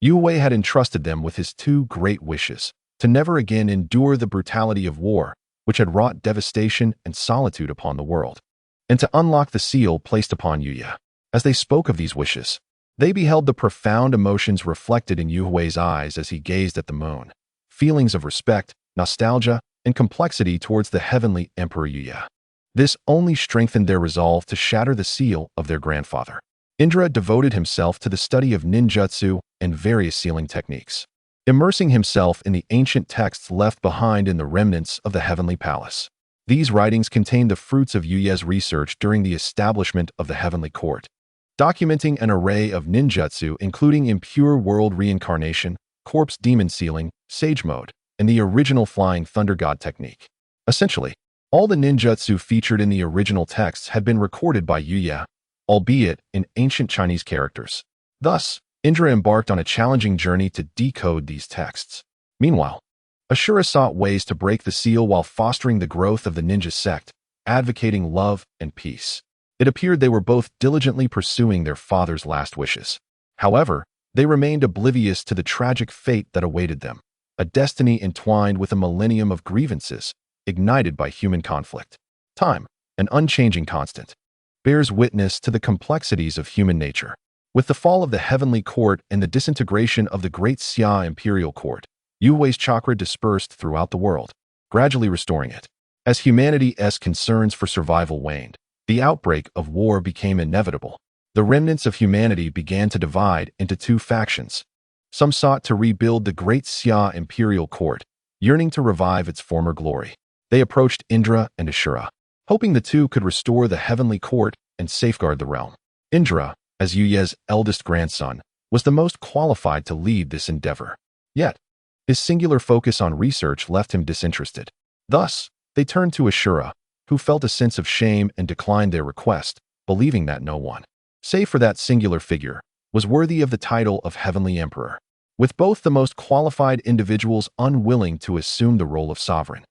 Yuhui had entrusted them with his 2 great wishes, to never again endure the brutality of war, which had wrought devastation and solitude upon the world, and to unlock the seal placed upon Yuya. As they spoke of these wishes, they beheld the profound emotions reflected in Yuhui's eyes as he gazed at the moon, feelings of respect, nostalgia, and complexity towards the heavenly Emperor Yuya. This only strengthened their resolve to shatter the seal of their grandfather. Indra devoted himself to the study of ninjutsu and various sealing techniques, immersing himself in the ancient texts left behind in the remnants of the heavenly palace. These writings contain the fruits of Yuya's research during the establishment of the heavenly court, documenting an array of ninjutsu including impure world reincarnation, corpse demon sealing, sage mode, and the original flying thunder god technique. Essentially, all the ninjutsu featured in the original texts had been recorded by Yuya, albeit in ancient Chinese characters. Thus, Indra embarked on a challenging journey to decode these texts. Meanwhile, Ashura sought ways to break the seal while fostering the growth of the ninja sect, advocating love and peace. It appeared they were both diligently pursuing their father's last wishes. However, they remained oblivious to the tragic fate that awaited them, a destiny entwined with a millennium of grievances, ignited by human conflict. Time, an unchanging constant, bears witness to the complexities of human nature. With the fall of the heavenly court and the disintegration of the great Xia imperial court, Yuhui's chakra dispersed throughout the world, gradually restoring it. As humanity's concerns for survival waned, the outbreak of war became inevitable. The remnants of humanity began to divide into 2 factions. Some sought to rebuild the great Xia imperial court, yearning to revive its former glory. They approached Indra and Ashura, hoping the 2 could restore the heavenly court and safeguard the realm. Indra, as Yuya's eldest grandson, was the most qualified to lead this endeavor. Yet, his singular focus on research left him disinterested. Thus, They turned to Ashura, who felt a sense of shame and declined their request, believing that no one, save for that singular figure, was worthy of the title of Heavenly Emperor, with both the most qualified individuals unwilling to assume the role of sovereign.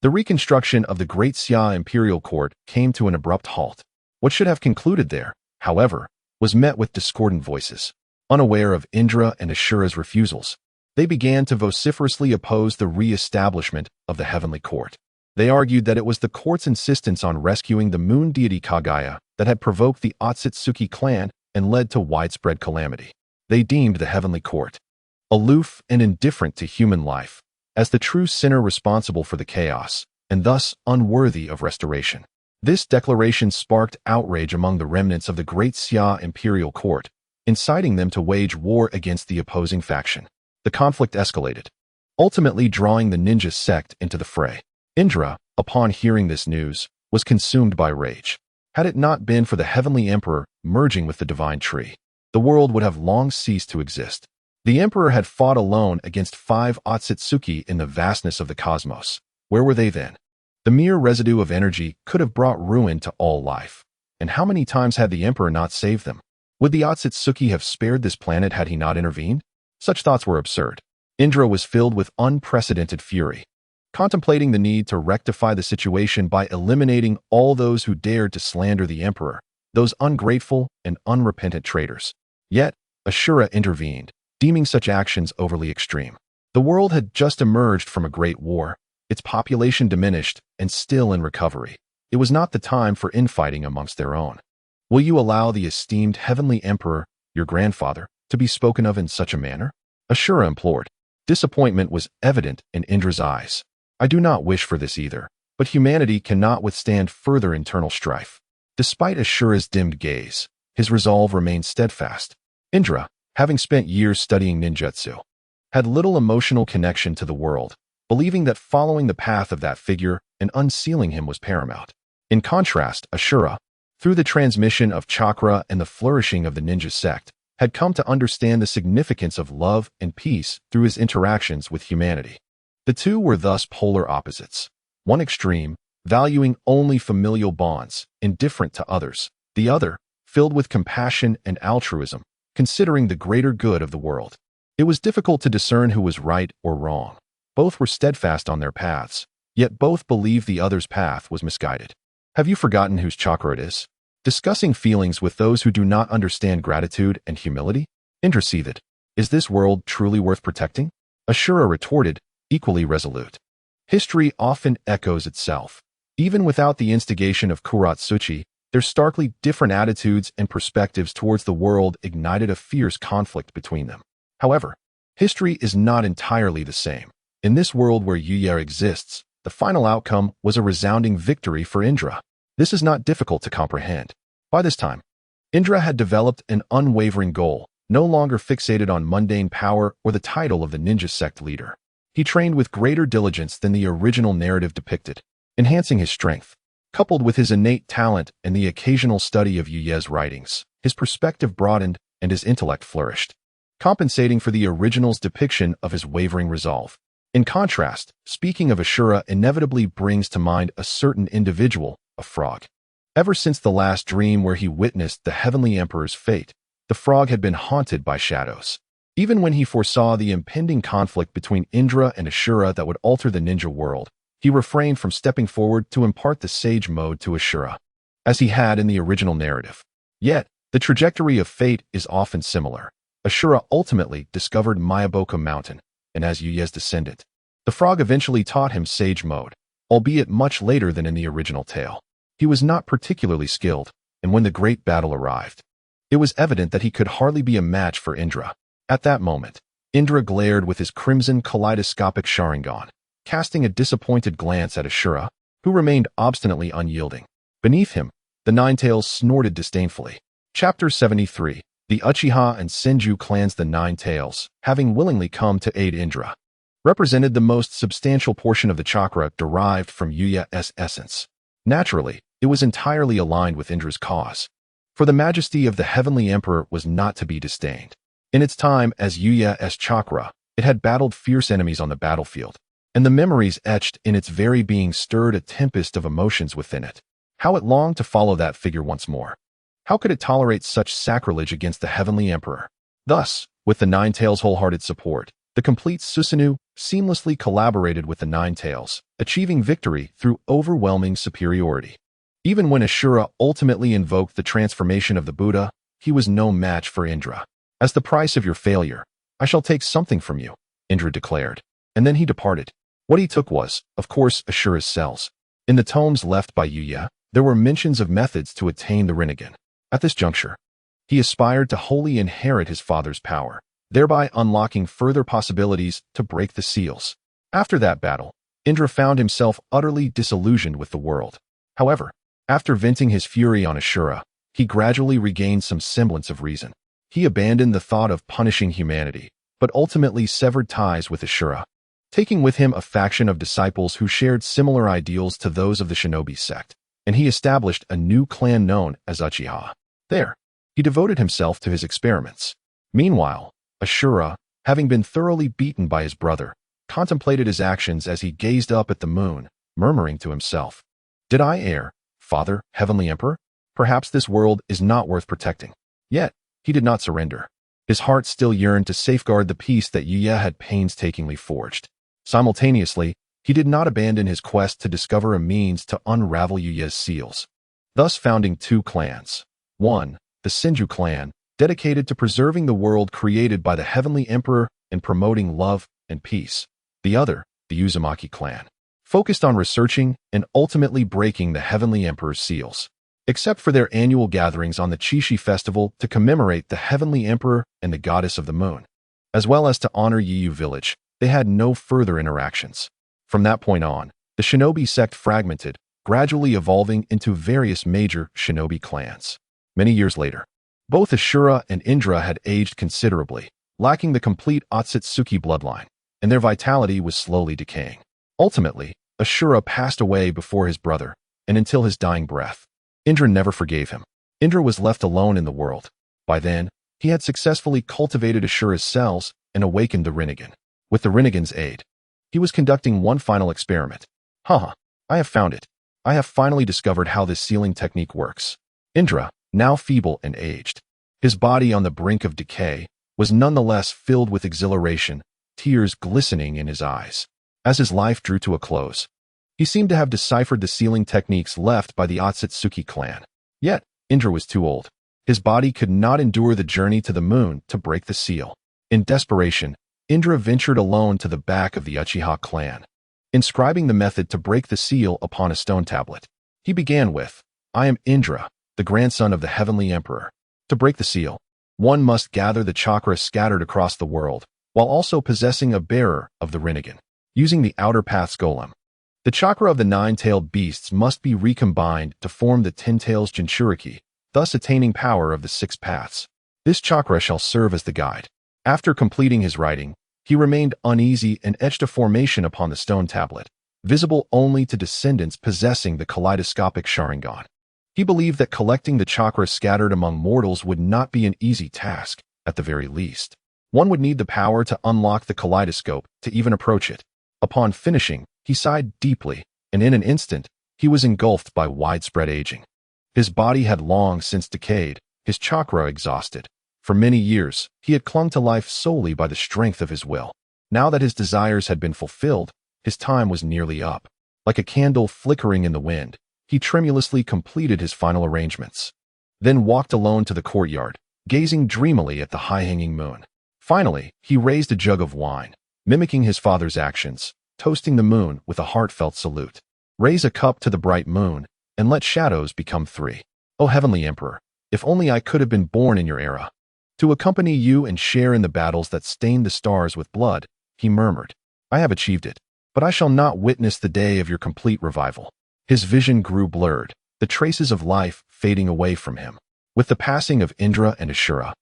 The reconstruction of the Great Xia imperial court came to an abrupt halt. What should have concluded there, however, was met with discordant voices. Unaware of Indra and Ashura's refusals, they began to vociferously oppose the re-establishment of the heavenly court. They argued that it was the court's insistence on rescuing the moon deity Kaguya that had provoked the Otsutsuki clan and led to widespread calamity. They deemed the heavenly court aloof and indifferent to human life, as the true sinner responsible for the chaos, and thus unworthy of restoration. This declaration sparked outrage among the remnants of the Great Xia imperial court, inciting them to wage war against the opposing faction. The conflict escalated, ultimately drawing the ninja sect into the fray. Indra, upon hearing this news, was consumed by rage. Had it not been for the heavenly emperor merging with the divine tree, the world would have long ceased to exist. The emperor had fought alone against 5 Otsutsuki in the vastness of the cosmos. Where were they then? The mere residue of energy could have brought ruin to all life. And how many times had the emperor not saved them? Would the Otsutsuki have spared this planet had he not intervened? Such thoughts were absurd. Indra was filled with unprecedented fury, contemplating the need to rectify the situation by eliminating all those who dared to slander the emperor, those ungrateful and unrepentant traitors. Yet, Ashura intervened, deeming such actions overly extreme. The world had just emerged from a great war, its population diminished and still in recovery. It was not the time for infighting amongst their own. Will you allow the esteemed heavenly emperor, your grandfather, to be spoken of in such a manner? Ashura implored. Disappointment was evident in Indra's eyes. I do not wish for this either, but humanity cannot withstand further internal strife. Despite Ashura's dimmed gaze, his resolve remained steadfast. Indra, having spent years studying ninjutsu, had little emotional connection to the world, believing that following the path of that figure and unsealing him was paramount. In contrast, Ashura, through the transmission of chakra and the flourishing of the ninja sect, had come to understand the significance of love and peace through his interactions with humanity. The two were thus polar opposites. One extreme, valuing only familial bonds, indifferent to others. The other, filled with compassion and altruism, considering the greater good of the world. It was difficult to discern who was right or wrong. Both were steadfast on their paths, yet both believed the other's path was misguided. Have you forgotten whose chakra it is? Discussing feelings with those who do not understand gratitude and humility? Indra seethed. Is this world truly worth protecting? Ashura retorted, equally resolute. History often echoes itself. Even without the instigation of Kuratsuchi, their starkly different attitudes and perspectives towards the world ignited a fierce conflict between them. However, history is not entirely the same. In this world where Yuya exists, the final outcome was a resounding victory for Indra. This is not difficult to comprehend. By this time, Indra had developed an unwavering goal, no longer fixated on mundane power or the title of the ninja sect leader. He trained with greater diligence than the original narrative depicted, enhancing his strength. Coupled with his innate talent and the occasional study of Yuya's writings, his perspective broadened and his intellect flourished, compensating for the original's depiction of his wavering resolve. In contrast, speaking of Ashura inevitably brings to mind a certain individual, a frog. Ever since the last dream where he witnessed the heavenly emperor's fate, the frog had been haunted by shadows. Even when he foresaw the impending conflict between Indra and Ashura that would alter the ninja world, he refrained from stepping forward to impart the sage mode to Ashura, as he had in the original narrative. Yet, the trajectory of fate is often similar. Ashura ultimately discovered Mayaboka Mountain, and as Yuya's descendant, the frog eventually taught him sage mode, albeit much later than in the original tale. He was not particularly skilled, and when the great battle arrived, it was evident that he could hardly be a match for Indra. At that moment, Indra glared with his crimson kaleidoscopic Sharingan, casting a disappointed glance at Ashura, who remained obstinately unyielding. Beneath him, the Nine-Tails snorted disdainfully. Chapter 73. The Uchiha and Senju clans. The Nine-Tails, having willingly come to aid Indra, represented the most substantial portion of the chakra derived from Yuya's essence. Naturally, it was entirely aligned with Indra's cause, for the majesty of the heavenly emperor was not to be disdained. In its time as Yuya's chakra, it had battled fierce enemies on the battlefield, and the memories etched in its very being stirred a tempest of emotions within it. How it longed to follow that figure once more. How could it tolerate such sacrilege against the Heavenly Emperor? Thus, with the Nine-Tails' wholehearted support, the complete Susanoo seamlessly collaborated with the Nine-Tails, achieving victory through overwhelming superiority. Even when Ashura ultimately invoked the transformation of the Buddha, he was no match for Indra. As the price of your failure, I shall take something from you, Indra declared. And then he departed. What he took was, of course, Ashura's cells. In the tomes left by Yuya, there were mentions of methods to attain the Rinnegan. At this juncture, he aspired to wholly inherit his father's power, thereby unlocking further possibilities to break the seals. After that battle, Indra found himself utterly disillusioned with the world. However, after venting his fury on Ashura, he gradually regained some semblance of reason. He abandoned the thought of punishing humanity, but ultimately severed ties with Ashura, taking with him a faction of disciples who shared similar ideals to those of the shinobi sect, and he established a new clan known as Uchiha. There, he devoted himself to his experiments. Meanwhile, Ashura, having been thoroughly beaten by his brother, contemplated his actions as he gazed up at the moon, murmuring to himself, "Did I err, Father, Heavenly Emperor? Perhaps this world is not worth protecting." Yet, he did not surrender. His heart still yearned to safeguard the peace that Yuya had painstakingly forged. Simultaneously, he did not abandon his quest to discover a means to unravel Yuya's seals, thus founding two clans. One, the Senju clan, dedicated to preserving the world created by the Heavenly Emperor and promoting love and peace. The other, the Uzumaki clan, focused on researching and ultimately breaking the Heavenly Emperor's seals. Except for their annual gatherings on the Chishi festival to commemorate the Heavenly Emperor and the Goddess of the Moon, as well as to honor Yiyu village, they had no further interactions. From that point on, the shinobi sect fragmented, gradually evolving into various major shinobi clans. Many years later, both Ashura and Indra had aged considerably, lacking the complete Otsutsuki bloodline, and their vitality was slowly decaying. Ultimately, Ashura passed away before his brother, and until his dying breath, Indra never forgave him. Indra was left alone in the world. By then, he had successfully cultivated Ashura's cells and awakened the Rinnegan. With the Rinnegan's aid, he was conducting one final experiment. Haha, I have found it. I have finally discovered how this sealing technique works. Indra, now feeble and aged, his body on the brink of decay, was nonetheless filled with exhilaration, tears glistening in his eyes. As his life drew to a close, he seemed to have deciphered the sealing techniques left by the Otsutsuki clan. Yet, Indra was too old. His body could not endure the journey to the moon to break the seal. In desperation, Indra ventured alone to the back of the Uchiha clan, inscribing the method to break the seal upon a stone tablet. He began with, "I am Indra, the grandson of the Heavenly Emperor. To break the seal, one must gather the chakra scattered across the world, while also possessing a bearer of the Rinnegan, using the outer path's golem. The chakra of the nine-tailed beasts must be recombined to form the 10 tails Jinchuriki, thus attaining power of the 6 paths. This chakra shall serve as the guide." After completing his writing, he remained uneasy and etched a formation upon the stone tablet, visible only to descendants possessing the kaleidoscopic Sharingan. He believed that collecting the chakra scattered among mortals would not be an easy task, at the very least. One would need the power to unlock the kaleidoscope to even approach it. Upon finishing, he sighed deeply, and in an instant, he was engulfed by widespread aging. His body had long since decayed, his chakra exhausted. For many years, he had clung to life solely by the strength of his will. Now that his desires had been fulfilled, his time was nearly up. Like a candle flickering in the wind, he tremulously completed his final arrangements, then walked alone to the courtyard, gazing dreamily at the high-hanging moon. Finally, he raised a jug of wine, mimicking his father's actions, toasting the moon with a heartfelt salute. "Raise a cup to the bright moon, and let shadows become 3. O Heavenly Emperor, if only I could have been born in your era, to accompany you and share in the battles that stained the stars with blood," he murmured. "I have achieved it, but I shall not witness the day of your complete revival." His vision grew blurred, the traces of life fading away from him. With the passing of Indra and Ashura,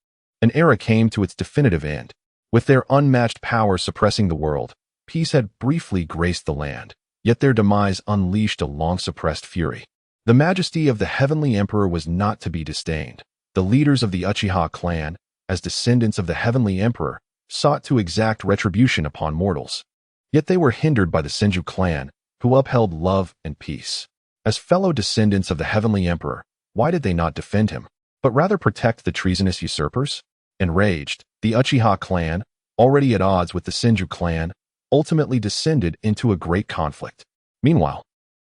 an era came to its definitive end. With their unmatched power suppressing the world, peace had briefly graced the land, yet their demise unleashed a long-suppressed fury. The majesty of the Heavenly Emperor was not to be disdained. The leaders of the Uchiha clan, as descendants of the Heavenly Emperor, sought to exact retribution upon mortals. Yet they were hindered by the Senju clan, who upheld love and peace. As fellow descendants of the Heavenly Emperor, why did they not defend him, but rather protect the treasonous usurpers? Enraged, the Uchiha clan, already at odds with the Senju clan, ultimately descended into a great conflict. Meanwhile,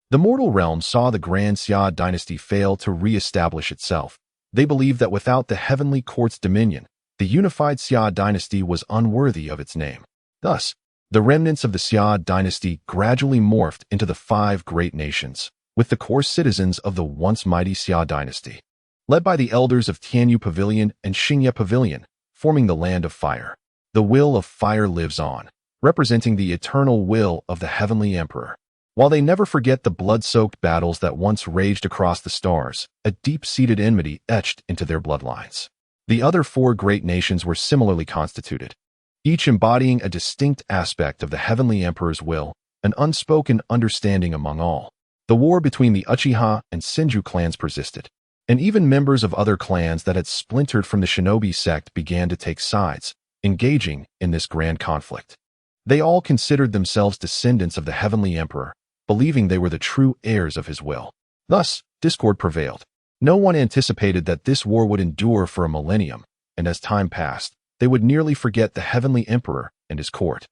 the mortal realm saw the Grand Xia dynasty fail to re-establish itself. They believed that without the Heavenly Court's dominion, the unified Xia dynasty was unworthy of its name. Thus, the remnants of the Xia dynasty gradually morphed into the 5 great nations, with the core citizens of the once mighty Xia dynasty, led by the elders of Tianyu Pavilion and Xingye Pavilion, forming the Land of Fire. The will of fire lives on, representing the eternal will of the Heavenly Emperor. While they never forget the blood-soaked battles that once raged across the stars, a deep-seated enmity etched into their bloodlines. The other 4 great nations were similarly constituted, each embodying a distinct aspect of the Heavenly Emperor's will, an unspoken understanding among all. The war between the Uchiha and Senju clans persisted, and even members of other clans that had splintered from the shinobi sect began to take sides, engaging in this grand conflict. They all considered themselves descendants of the Heavenly Emperor, believing they were the true heirs of his will. Thus, discord prevailed. No one anticipated that this war would endure for a millennium, and as time passed, they would nearly forget the Heavenly Emperor and his court,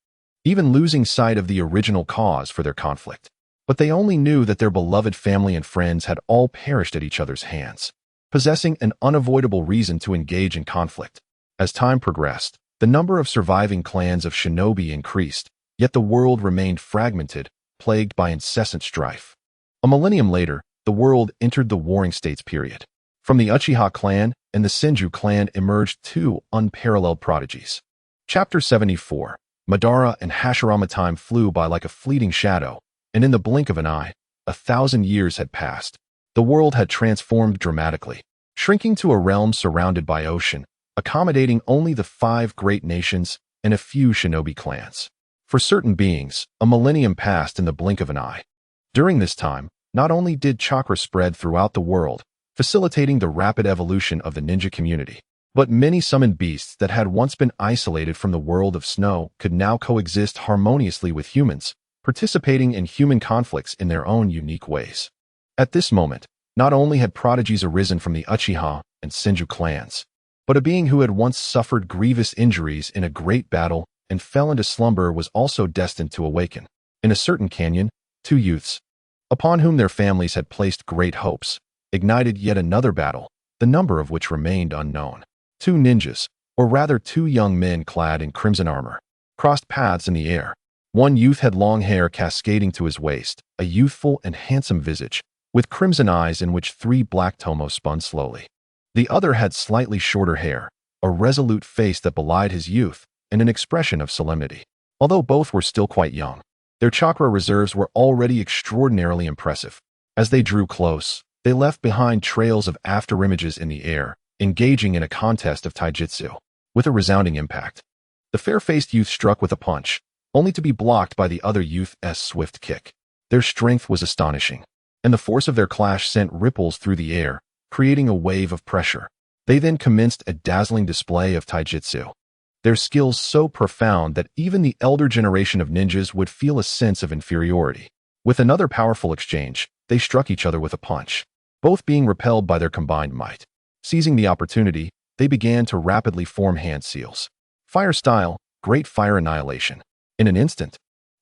even losing sight of the original cause for their conflict. But they only knew that their beloved family and friends had all perished at each other's hands, possessing an unavoidable reason to engage in conflict. As time progressed, the number of surviving clans of shinobi increased, yet the world remained fragmented, plagued by incessant strife. A millennium later, the world entered the Warring States period. From the Uchiha clan and the Senju clan emerged 2 unparalleled prodigies. Chapter 74. Madara and Hashirama. Time flew by like a fleeting shadow, and in the blink of an eye, 1,000 years had passed. The world had transformed dramatically, shrinking to a realm surrounded by ocean, accommodating only the 5 great nations and a few shinobi clans. For certain beings, a millennium passed in the blink of an eye. During this time, not only did chakra spread throughout the world, facilitating the rapid evolution of the ninja community, but many summoned beasts that had once been isolated from the world of snow could now coexist harmoniously with humans, participating in human conflicts in their own unique ways. At this moment, not only had prodigies arisen from the Uchiha and Senju clans, but a being who had once suffered grievous injuries in a great battle and fell into slumber was also destined to awaken. In a certain canyon, 2 youths, upon whom their families had placed great hopes, ignited yet another battle, the number of which remained unknown. 2 ninjas, or rather 2 young men clad in crimson armor, crossed paths in the air. One youth had long hair cascading to his waist, a youthful and handsome visage, with crimson eyes in which 3 black tomos spun slowly. The other had slightly shorter hair, a resolute face that belied his youth, and an expression of solemnity. Although both were still quite young, their chakra reserves were already extraordinarily impressive. As they drew close, they left behind trails of afterimages in the air, engaging in a contest of taijutsu. With a resounding impact, the fair-faced youth struck with a punch, only to be blocked by the other youth's swift kick. Their strength was astonishing, and the force of their clash sent ripples through the air, creating a wave of pressure. They then commenced a dazzling display of taijutsu, their skills so profound that even the elder generation of ninjas would feel a sense of inferiority. With another powerful exchange, they struck each other with a punch, both being repelled by their combined might. Seizing the opportunity, they began to rapidly form hand seals. Fire style, great fire annihilation. In an instant,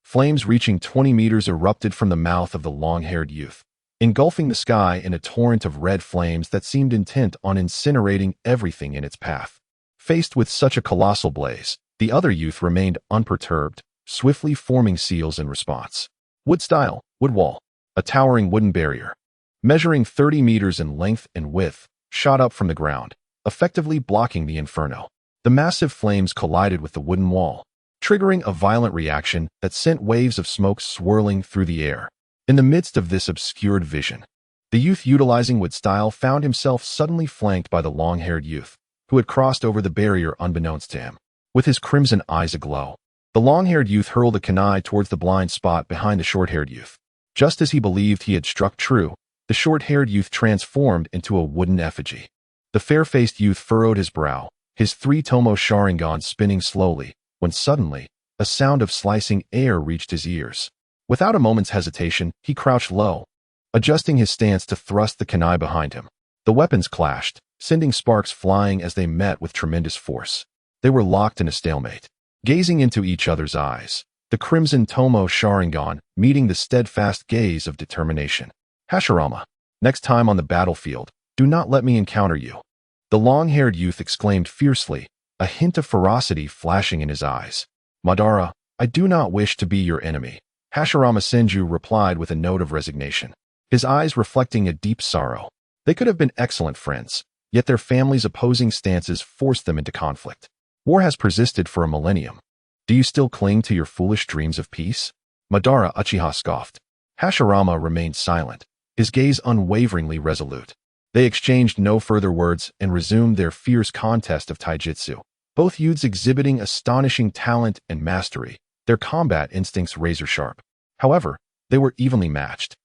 flames reaching 20 meters erupted from the mouth of the long-haired youth, engulfing the sky in a torrent of red flames that seemed intent on incinerating everything in its path. Faced with such a colossal blaze, the other youth remained unperturbed, swiftly forming seals in response. Wood style, wood wall, a towering wooden barrier, measuring 30 meters in length and width, shot up from the ground, effectively blocking the inferno. The massive flames collided with the wooden wall, triggering a violent reaction that sent waves of smoke swirling through the air. In the midst of this obscured vision, the youth utilizing wood style found himself suddenly flanked by the long-haired youth, who had crossed over the barrier unbeknownst to him. With his crimson eyes aglow, the long-haired youth hurled a kunai towards the blind spot behind the short-haired youth. Just as he believed he had struck true, the short-haired youth transformed into a wooden effigy. The fair-faced youth furrowed his brow, his 3 tomo Sharingan spinning slowly, when suddenly, A sound of slicing air reached his ears. Without a moment's hesitation, he crouched low, adjusting his stance to thrust the kunai behind him. The weapons clashed, sending sparks flying as they met with tremendous force. They were locked in a stalemate, gazing into each other's eyes, the crimson Tomo Sharingan meeting the steadfast gaze of determination. Hashirama, next time on the battlefield, do not let me encounter you. The long-haired youth exclaimed fiercely, a hint of ferocity flashing in his eyes. Madara, I do not wish to be your enemy. Hashirama Senju replied with a note of resignation, his eyes reflecting a deep sorrow. They could have been excellent friends, yet their families' opposing stances forced them into conflict. War has persisted for a millennium. Do you still cling to your foolish dreams of peace? Madara Uchiha scoffed. Hashirama remained silent, his gaze unwaveringly resolute. They exchanged no further words and resumed their fierce contest of taijutsu. Both youths exhibiting astonishing talent and mastery, their combat instincts razor-sharp. However, they were evenly matched,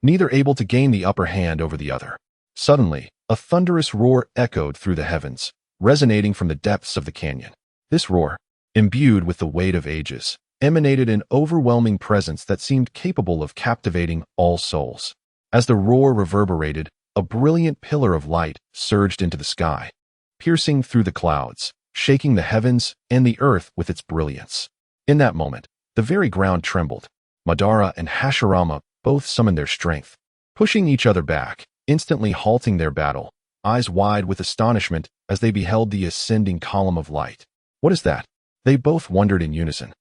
neither able to gain the upper hand over the other. Suddenly, a thunderous roar echoed through the heavens, resonating from the depths of the canyon. This roar, imbued with the weight of ages, emanated an overwhelming presence that seemed capable of captivating all souls. As the roar reverberated, a brilliant pillar of light surged into the sky, piercing through the clouds, shaking the heavens and the earth with its brilliance. In that moment, the very ground trembled. Madara and Hashirama both summoned their strength, pushing each other back, instantly halting their battle, eyes wide with astonishment as they beheld the ascending column of light. What is that? They both wondered in unison,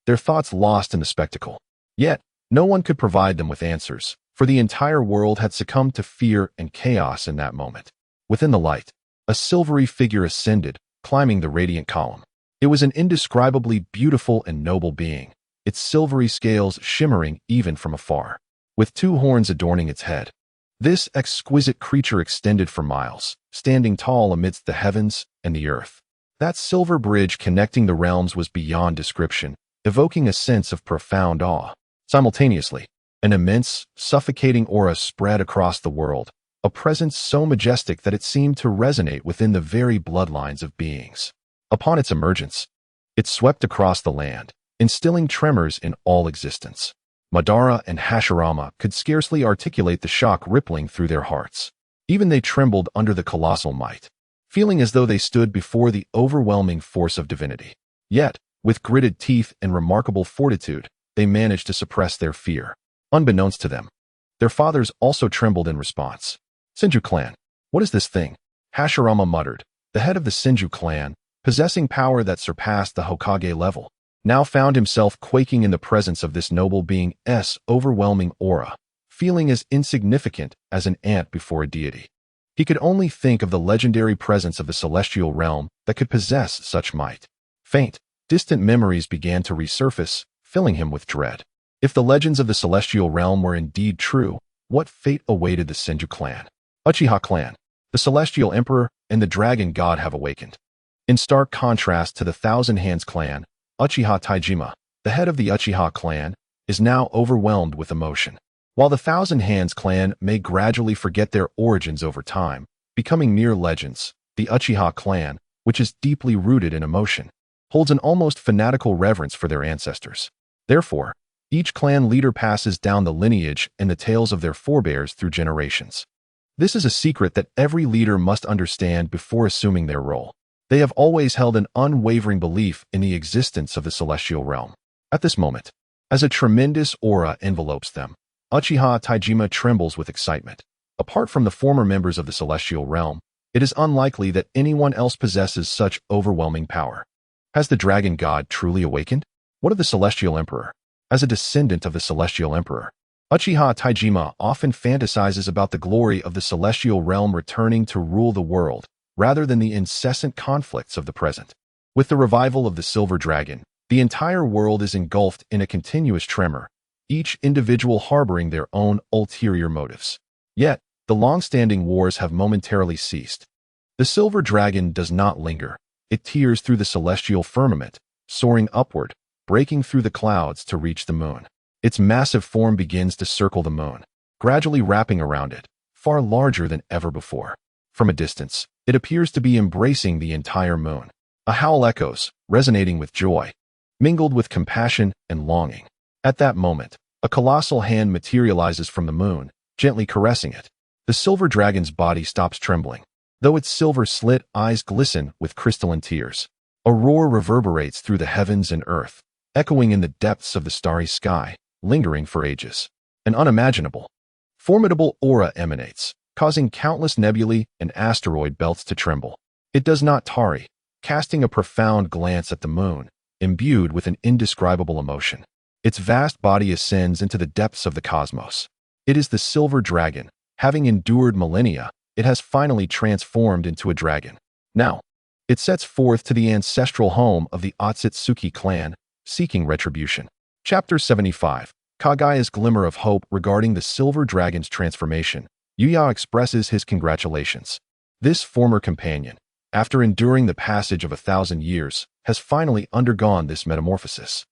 their thoughts lost in the spectacle. Yet, no one could provide them with answers, for the entire world had succumbed to fear and chaos in that moment. Within the light, a silvery figure ascended, climbing the radiant column. It was an indescribably beautiful and noble being, its silvery scales shimmering even from afar, with two horns adorning its head. This exquisite creature extended for miles, standing tall amidst the heavens and the earth. That silver bridge connecting the realms was beyond description, evoking a sense of profound awe. Simultaneously, an immense, suffocating aura spread across the world, a presence so majestic that it seemed to resonate within the very bloodlines of beings. Upon its emergence, it swept across the land, instilling tremors in all existence. Madara and Hashirama could scarcely articulate the shock rippling through their hearts. Even they trembled under the colossal might, feeling as though they stood before the overwhelming force of divinity. Yet, with gritted teeth and remarkable fortitude, they managed to suppress their fear. Unbeknownst to them, their fathers also trembled in response. Senju clan. What is this thing? Hashirama muttered. The head of the Senju clan, possessing power that surpassed the Hokage level, now found himself quaking in the presence of this noble being's overwhelming aura, feeling as insignificant as an ant before a deity. He could only think of the legendary presence of the celestial realm that could possess such might. Faint, distant memories began to resurface, filling him with dread. If the legends of the celestial realm were indeed true, what fate awaited the Senju clan? Uchiha clan, the celestial emperor, and the dragon god have awakened. In stark contrast to the Thousand Hands clan, Uchiha Taijima, the head of the Uchiha clan, is now overwhelmed with emotion. While the Thousand Hands clan may gradually forget their origins over time, becoming mere legends, the Uchiha clan, which is deeply rooted in emotion, holds an almost fanatical reverence for their ancestors. Therefore, each clan leader passes down the lineage and the tales of their forebears through generations. This is a secret that every leader must understand before assuming their role. They have always held an unwavering belief in the existence of the celestial realm. At this moment, as a tremendous aura envelopes them, Uchiha Taijima trembles with excitement. Apart from the former members of the celestial realm, it is unlikely that anyone else possesses such overwhelming power. Has the dragon god truly awakened? What of the celestial emperor? As a descendant of the celestial emperor, Uchiha Taijima often fantasizes about the glory of the celestial realm returning to rule the world, rather than the incessant conflicts of the present. With the revival of the silver dragon, the entire world is engulfed in a continuous tremor, each individual harboring their own ulterior motives. Yet, the long-standing wars have momentarily ceased. The silver dragon does not linger. It tears through the celestial firmament, soaring upward, breaking through the clouds to reach the moon. Its massive form begins to circle the moon, gradually wrapping around it, far larger than ever before. From a distance, it appears to be embracing the entire moon. A howl echoes, resonating with joy. mingled with compassion and longing. At that moment, a colossal hand materializes from the moon, gently caressing it. The silver dragon's body stops trembling, though its silver-slit eyes glisten with crystalline tears. A roar reverberates through the heavens and earth, echoing in the depths of the starry sky, lingering for ages. An unimaginable, formidable aura emanates, causing countless nebulae and asteroid belts to tremble. It does not tarry, casting a profound glance at the moon, imbued with an indescribable emotion. Its vast body ascends into the depths of the cosmos. It is the silver dragon. Having endured millennia, it has finally transformed into a dragon. Now, it sets forth to the ancestral home of the Otsutsuki clan, seeking retribution. Chapter 75. Kaguya's glimmer of hope regarding the silver dragon's transformation. Yuya expresses his congratulations. This former companion, after enduring the passage of 1,000 years, has finally undergone this metamorphosis.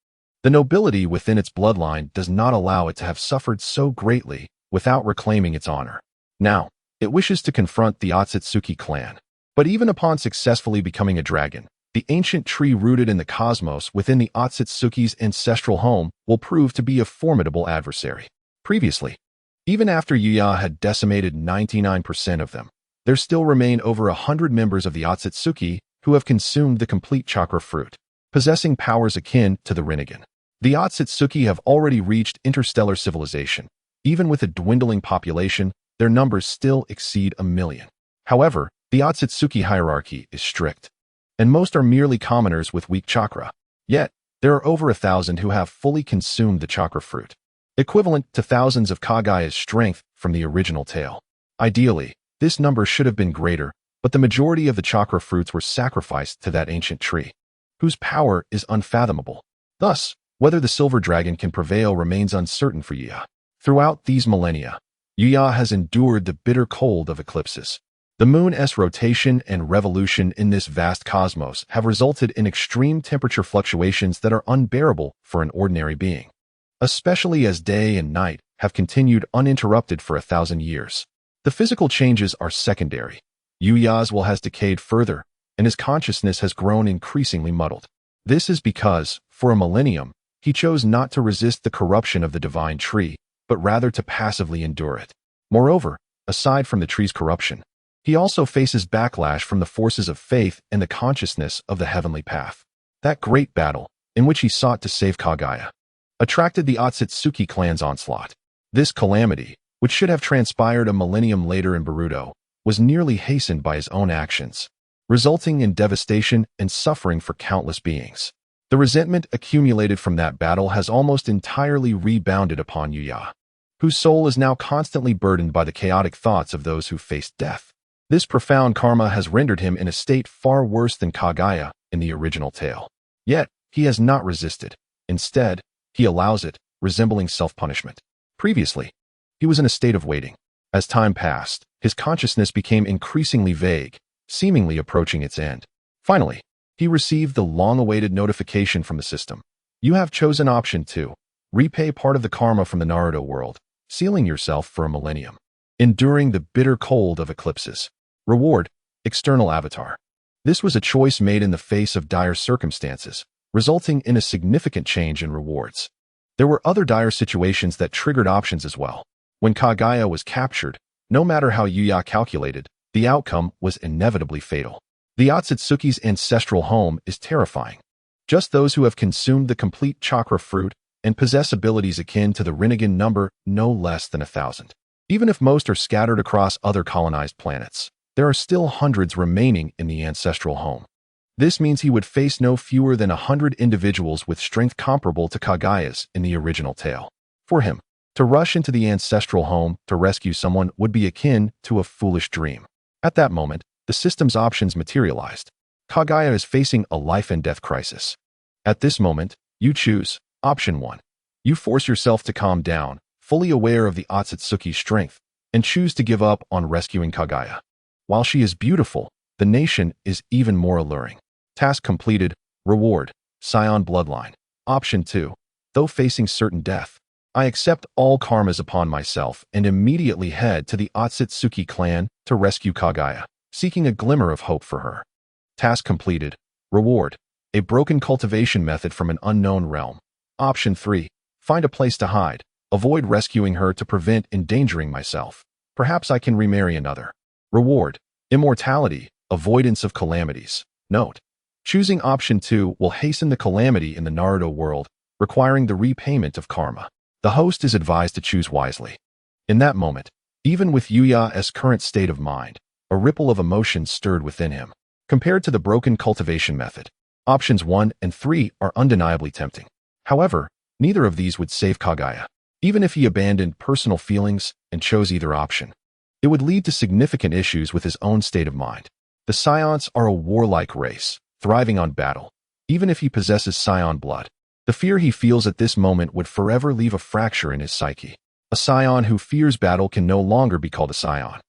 The nobility within its bloodline does not allow it to have suffered so greatly without reclaiming its honor. Now, it wishes to confront the Otsutsuki clan. But even upon successfully becoming a dragon, the ancient tree rooted in the cosmos within the Otsutsuki's ancestral home will prove to be a formidable adversary. Previously, even after Yuya had decimated 99% of them, there still remain over 100 members of the Otsutsuki who have consumed the complete chakra fruit, possessing powers akin to the Rinnegan. The Otsutsuki have already reached interstellar civilization. Even with a dwindling population, their numbers still exceed 1 million. However, the Otsutsuki hierarchy is strict, and most are merely commoners with weak chakra. Yet, there are over 1,000 who have fully consumed the chakra fruit, equivalent to thousands of Kaguya's strength from the original tale. Ideally, this number should have been greater, but the majority of the chakra fruits were sacrificed to that ancient tree, whose power is unfathomable. Thus, whether the silver dragon can prevail remains uncertain for Yuya. Throughout these millennia, Yuya has endured the bitter cold of eclipses. The moon's rotation and revolution in this vast cosmos have resulted in extreme temperature fluctuations that are unbearable for an ordinary being, especially as day and night have continued uninterrupted for 1,000 years. The physical changes are secondary. Yuya's will has decayed further, and his consciousness has grown increasingly muddled. This is because, for a millennium, he chose not to resist the corruption of the divine tree, but rather to passively endure it. Moreover, aside from the tree's corruption, he also faces backlash from the forces of faith and the consciousness of the heavenly path. That great battle, in which he sought to save Kaguya, attracted the Otsutsuki clan's onslaught. This calamity, which should have transpired a millennium later in Naruto, was nearly hastened by his own actions, resulting in devastation and suffering for countless beings. The resentment accumulated from that battle has almost entirely rebounded upon Yuya, whose soul is now constantly burdened by the chaotic thoughts of those who faced death. This profound karma has rendered him in a state far worse than Kaguya in the original tale. Yet, he has not resisted. Instead, he allows it, resembling self-punishment. Previously, he was in a state of waiting. As time passed, his consciousness became increasingly vague, seemingly approaching its end. Finally, he received the long-awaited notification from the system. You have chosen option 2. Repay part of the karma from the Naruto world, sealing yourself for a millennium, enduring the bitter cold of eclipses. Reward, external avatar. This was a choice made in the face of dire circumstances, resulting in a significant change in rewards. There were other dire situations that triggered options as well. When Kaguya was captured, no matter how Yuya calculated, the outcome was inevitably fatal. The Otsutsuki's ancestral home is terrifying. Just those who have consumed the complete chakra fruit and possess abilities akin to the Rinnegan number no less than 1,000. Even if most are scattered across other colonized planets, there are still hundreds remaining in the ancestral home. This means he would face no fewer than 100 individuals with strength comparable to Kaguya's in the original tale. For him, to rush into the ancestral home to rescue someone would be akin to a foolish dream. At that moment, the system's options materialized. Kaguya is facing a life-and-death crisis. At this moment, you choose option 1. You force yourself to calm down, fully aware of the Otsutsuki's strength, and choose to give up on rescuing Kaguya. While she is beautiful, the nation is even more alluring. Task completed. Reward, Scion bloodline. Option 2. Though facing certain death, I accept all karmas upon myself and immediately head to the Otsutsuki clan to rescue Kaguya, seeking a glimmer of hope for her. Task completed. Reward, a broken cultivation method from an unknown realm. Option 3. Find a place to hide. Avoid rescuing her to prevent endangering myself. Perhaps I can remarry another. Reward. Immortality. Avoidance of calamities. Note. Choosing option 2 will hasten the calamity in the Naruto world, requiring the repayment of karma. The host is advised to choose wisely. In that moment, even with Yuya's current state of mind, a ripple of emotion stirred within him. Compared to the broken cultivation method, options 1 and 3 are undeniably tempting. However, neither of these would save Kaguya. Even if he abandoned personal feelings and chose either option, it would lead to significant issues with his own state of mind. The Scions are a warlike race, thriving on battle. Even if he possesses Scion blood, the fear he feels at this moment would forever leave a fracture in his psyche. A Scion who fears battle can no longer be called a Scion.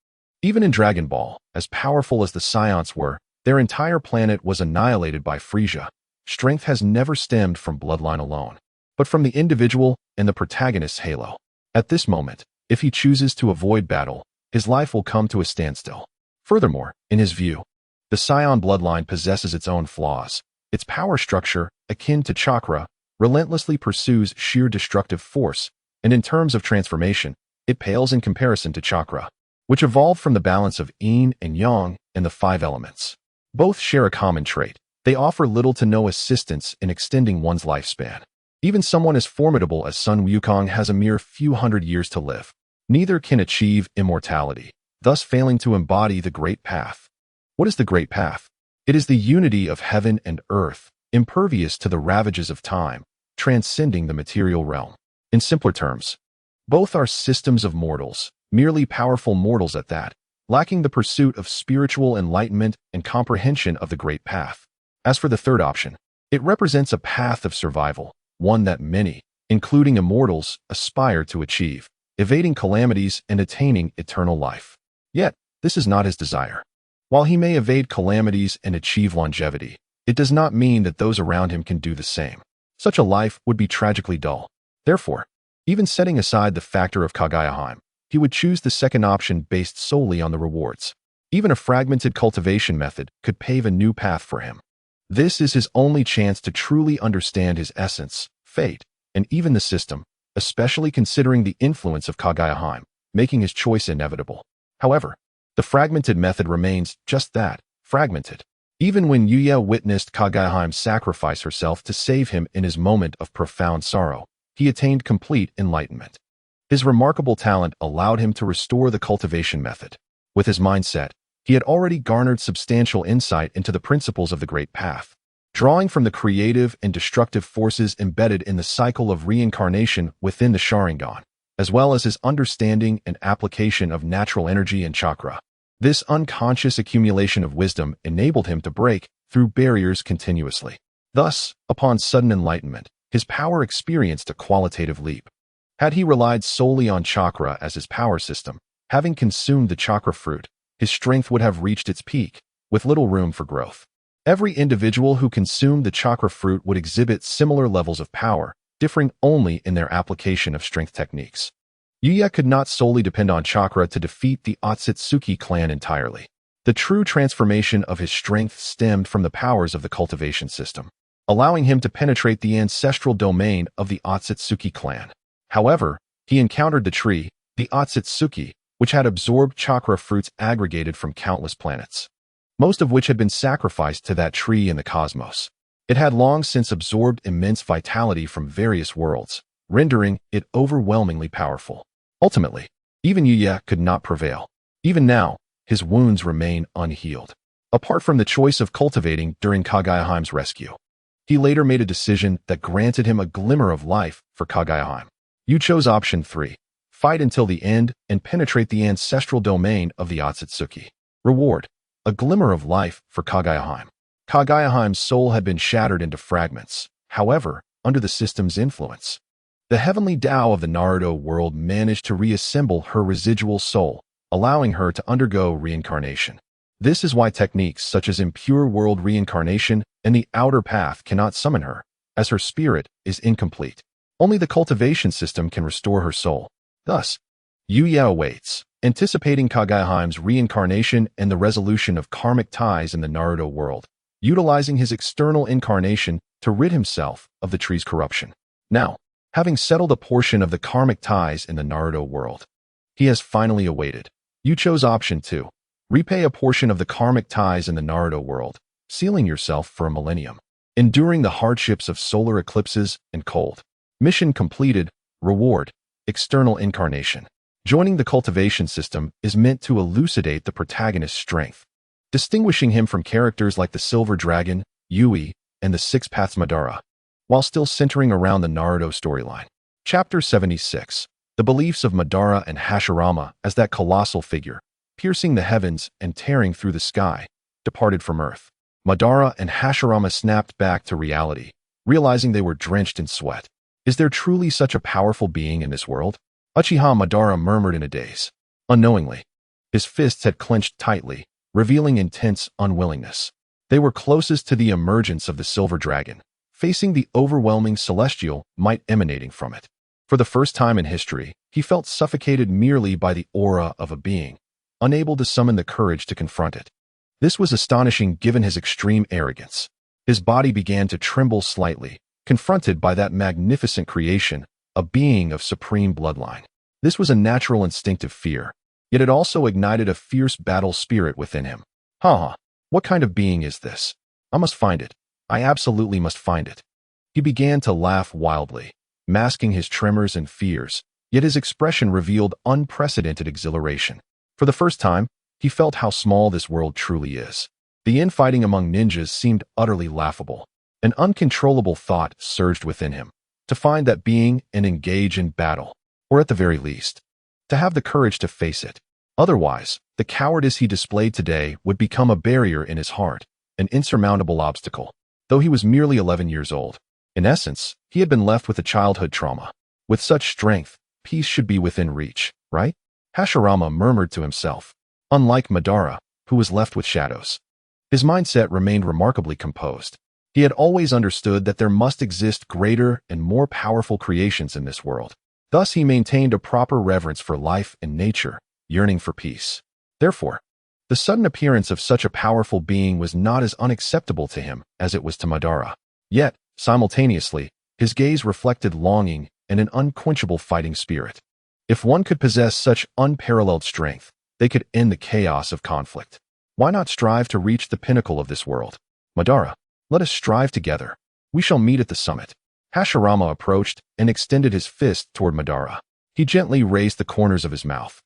Even in Dragon Ball, as powerful as the Scions were, their entire planet was annihilated by Frieza. Strength has never stemmed from bloodline alone, but from the individual and the protagonist's halo. At this moment, if he chooses to avoid battle, his life will come to a standstill. Furthermore, in his view, the Scion bloodline possesses its own flaws. Its power structure, akin to chakra, relentlessly pursues sheer destructive force, and in terms of transformation, it pales in comparison to chakra, which evolved from the balance of yin and yang and the 5 elements. Both share a common trait. They offer little to no assistance in extending one's lifespan. Even someone as formidable as Sun Wukong has a mere few hundred years to live. Neither can achieve immortality, thus failing to embody the Great Path. What is the Great Path? It is the unity of heaven and earth, impervious to the ravages of time, transcending the material realm. In simpler terms, both are systems of mortals, merely powerful mortals at that, lacking the pursuit of spiritual enlightenment and comprehension of the Great Path. As for the third option, it represents a path of survival, one that many, including immortals, aspire to achieve, evading calamities and attaining eternal life. Yet, this is not his desire. While he may evade calamities and achieve longevity, it does not mean that those around him can do the same. Such a life would be tragically dull. Therefore, even setting aside the factor of Kaguya, he would choose the second option based solely on the rewards. Even a fragmented cultivation method could pave a new path for him. This is his only chance to truly understand his essence, fate, and even the system, especially considering the influence of Kaguya, making his choice inevitable. However, the fragmented method remains just that, fragmented. Even when Yuya witnessed Kaguya sacrifice herself to save him in his moment of profound sorrow, he attained complete enlightenment. His remarkable talent allowed him to restore the cultivation method. With his mindset, he had already garnered substantial insight into the principles of the Great Path. Drawing from the creative and destructive forces embedded in the cycle of reincarnation within the Sharingan, as well as his understanding and application of natural energy and chakra, this unconscious accumulation of wisdom enabled him to break through barriers continuously. Thus, upon sudden enlightenment, his power experienced a qualitative leap. Had he relied solely on chakra as his power system, having consumed the chakra fruit, his strength would have reached its peak, with little room for growth. Every individual who consumed the chakra fruit would exhibit similar levels of power, differing only in their application of strength techniques. Yuya could not solely depend on chakra to defeat the Otsutsuki clan entirely. The true transformation of his strength stemmed from the powers of the cultivation system, allowing him to penetrate the ancestral domain of the Otsutsuki clan. However, he encountered the tree, the Otsutsuki, which had absorbed chakra fruits aggregated from countless planets, most of which had been sacrificed to that tree in the cosmos. It had long since absorbed immense vitality from various worlds, rendering it overwhelmingly powerful. Ultimately, even Yuya could not prevail. Even now, his wounds remain unhealed. Apart from the choice of cultivating during Kaguya's rescue, he later made a decision that granted him a glimmer of life for Kaguya. You chose option 3. Fight until the end and penetrate the ancestral domain of the Otsutsuki. Reward. A glimmer of life for Kaguya. Kaguya's soul had been shattered into fragments. However, under the system's influence, the heavenly Tao of the Naruto world managed to reassemble her residual soul, allowing her to undergo reincarnation. This is why techniques such as impure world reincarnation and the outer path cannot summon her, as her spirit is incomplete. Only the cultivation system can restore her soul. Thus, Yuya awaits, anticipating Kaguya's reincarnation and the resolution of karmic ties in the Naruto world. utilizing his external incarnation to rid himself of the tree's corruption. Now, having settled a portion of the karmic ties in the Naruto world, he has finally awaited. You chose option 2. Repay a portion of the karmic ties in the Naruto world, sealing yourself for a millennium. Enduring the hardships of solar eclipses and cold. Mission completed. Reward. External incarnation. Joining the cultivation system is meant to elucidate the protagonist's strength, distinguishing him from characters like the Silver Dragon, Yui, and the Six Paths Madara, while still centering around the Naruto storyline. Chapter 76. The beliefs of Madara and Hashirama as that colossal figure, piercing the heavens and tearing through the sky, departed from Earth. Madara and Hashirama snapped back to reality, realizing they were drenched in sweat. Is there truly such a powerful being in this world? Uchiha Madara murmured in a daze. Unknowingly, his fists had clenched tightly, revealing intense unwillingness. They were closest to the emergence of the Silver Dragon, facing the overwhelming celestial might emanating from it. For the first time in history, he felt suffocated merely by the aura of a being, unable to summon the courage to confront it. This was astonishing given his extreme arrogance. His body began to tremble slightly, confronted by that magnificent creation, a being of supreme bloodline. This was a natural instinctive fear, yet it also ignited a fierce battle spirit within him. What kind of being is this? I must find it. I absolutely must find it. He began to laugh wildly, masking his tremors and fears, yet his expression revealed unprecedented exhilaration. For the first time, he felt how small this world truly is. The infighting among ninjas seemed utterly laughable. An uncontrollable thought surged within him, to find that being and engage in battle, or at the very least, to have the courage to face it. Otherwise, the cowardice he displayed today would become a barrier in his heart, an insurmountable obstacle. Though he was merely 11 years old, in essence, he had been left with a childhood trauma. With such strength, peace should be within reach, right? Hashirama murmured to himself. Unlike Madara, who was left with shadows, his mindset remained remarkably composed. He had always understood that there must exist greater and more powerful creations in this world. Thus he maintained a proper reverence for life and nature, yearning for peace. Therefore, the sudden appearance of such a powerful being was not as unacceptable to him as it was to Madara. Yet, simultaneously, his gaze reflected longing and an unquenchable fighting spirit. If one could possess such unparalleled strength, they could end the chaos of conflict. Why not strive to reach the pinnacle of this world? Madara, let us strive together. We shall meet at the summit. Hashirama approached and extended his fist toward Madara. He gently raised the corners of his mouth,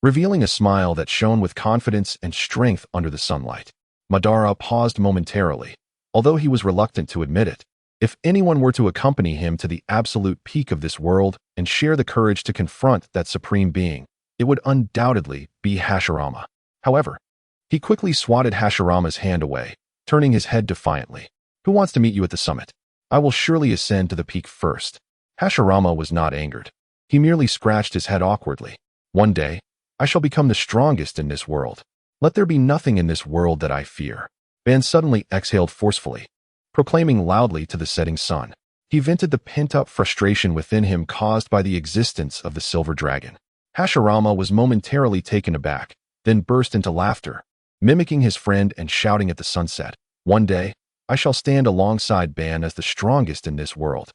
revealing a smile that shone with confidence and strength under the sunlight. Madara paused momentarily, although he was reluctant to admit it. If anyone were to accompany him to the absolute peak of this world and share the courage to confront that supreme being, it would undoubtedly be Hashirama. However, he quickly swatted Hashirama's hand away, turning his head defiantly. Who wants to meet you at the summit? I will surely ascend to the peak first. Hashirama was not angered. He merely scratched his head awkwardly. One day, I shall become the strongest in this world. Let there be nothing in this world that I fear. Ban suddenly exhaled forcefully, proclaiming loudly to the setting sun. He vented the pent-up frustration within him caused by the existence of the Silver Dragon. Hashirama was momentarily taken aback, then burst into laughter, mimicking his friend and shouting at the sunset. One day, I shall stand alongside Ban as the strongest in this world.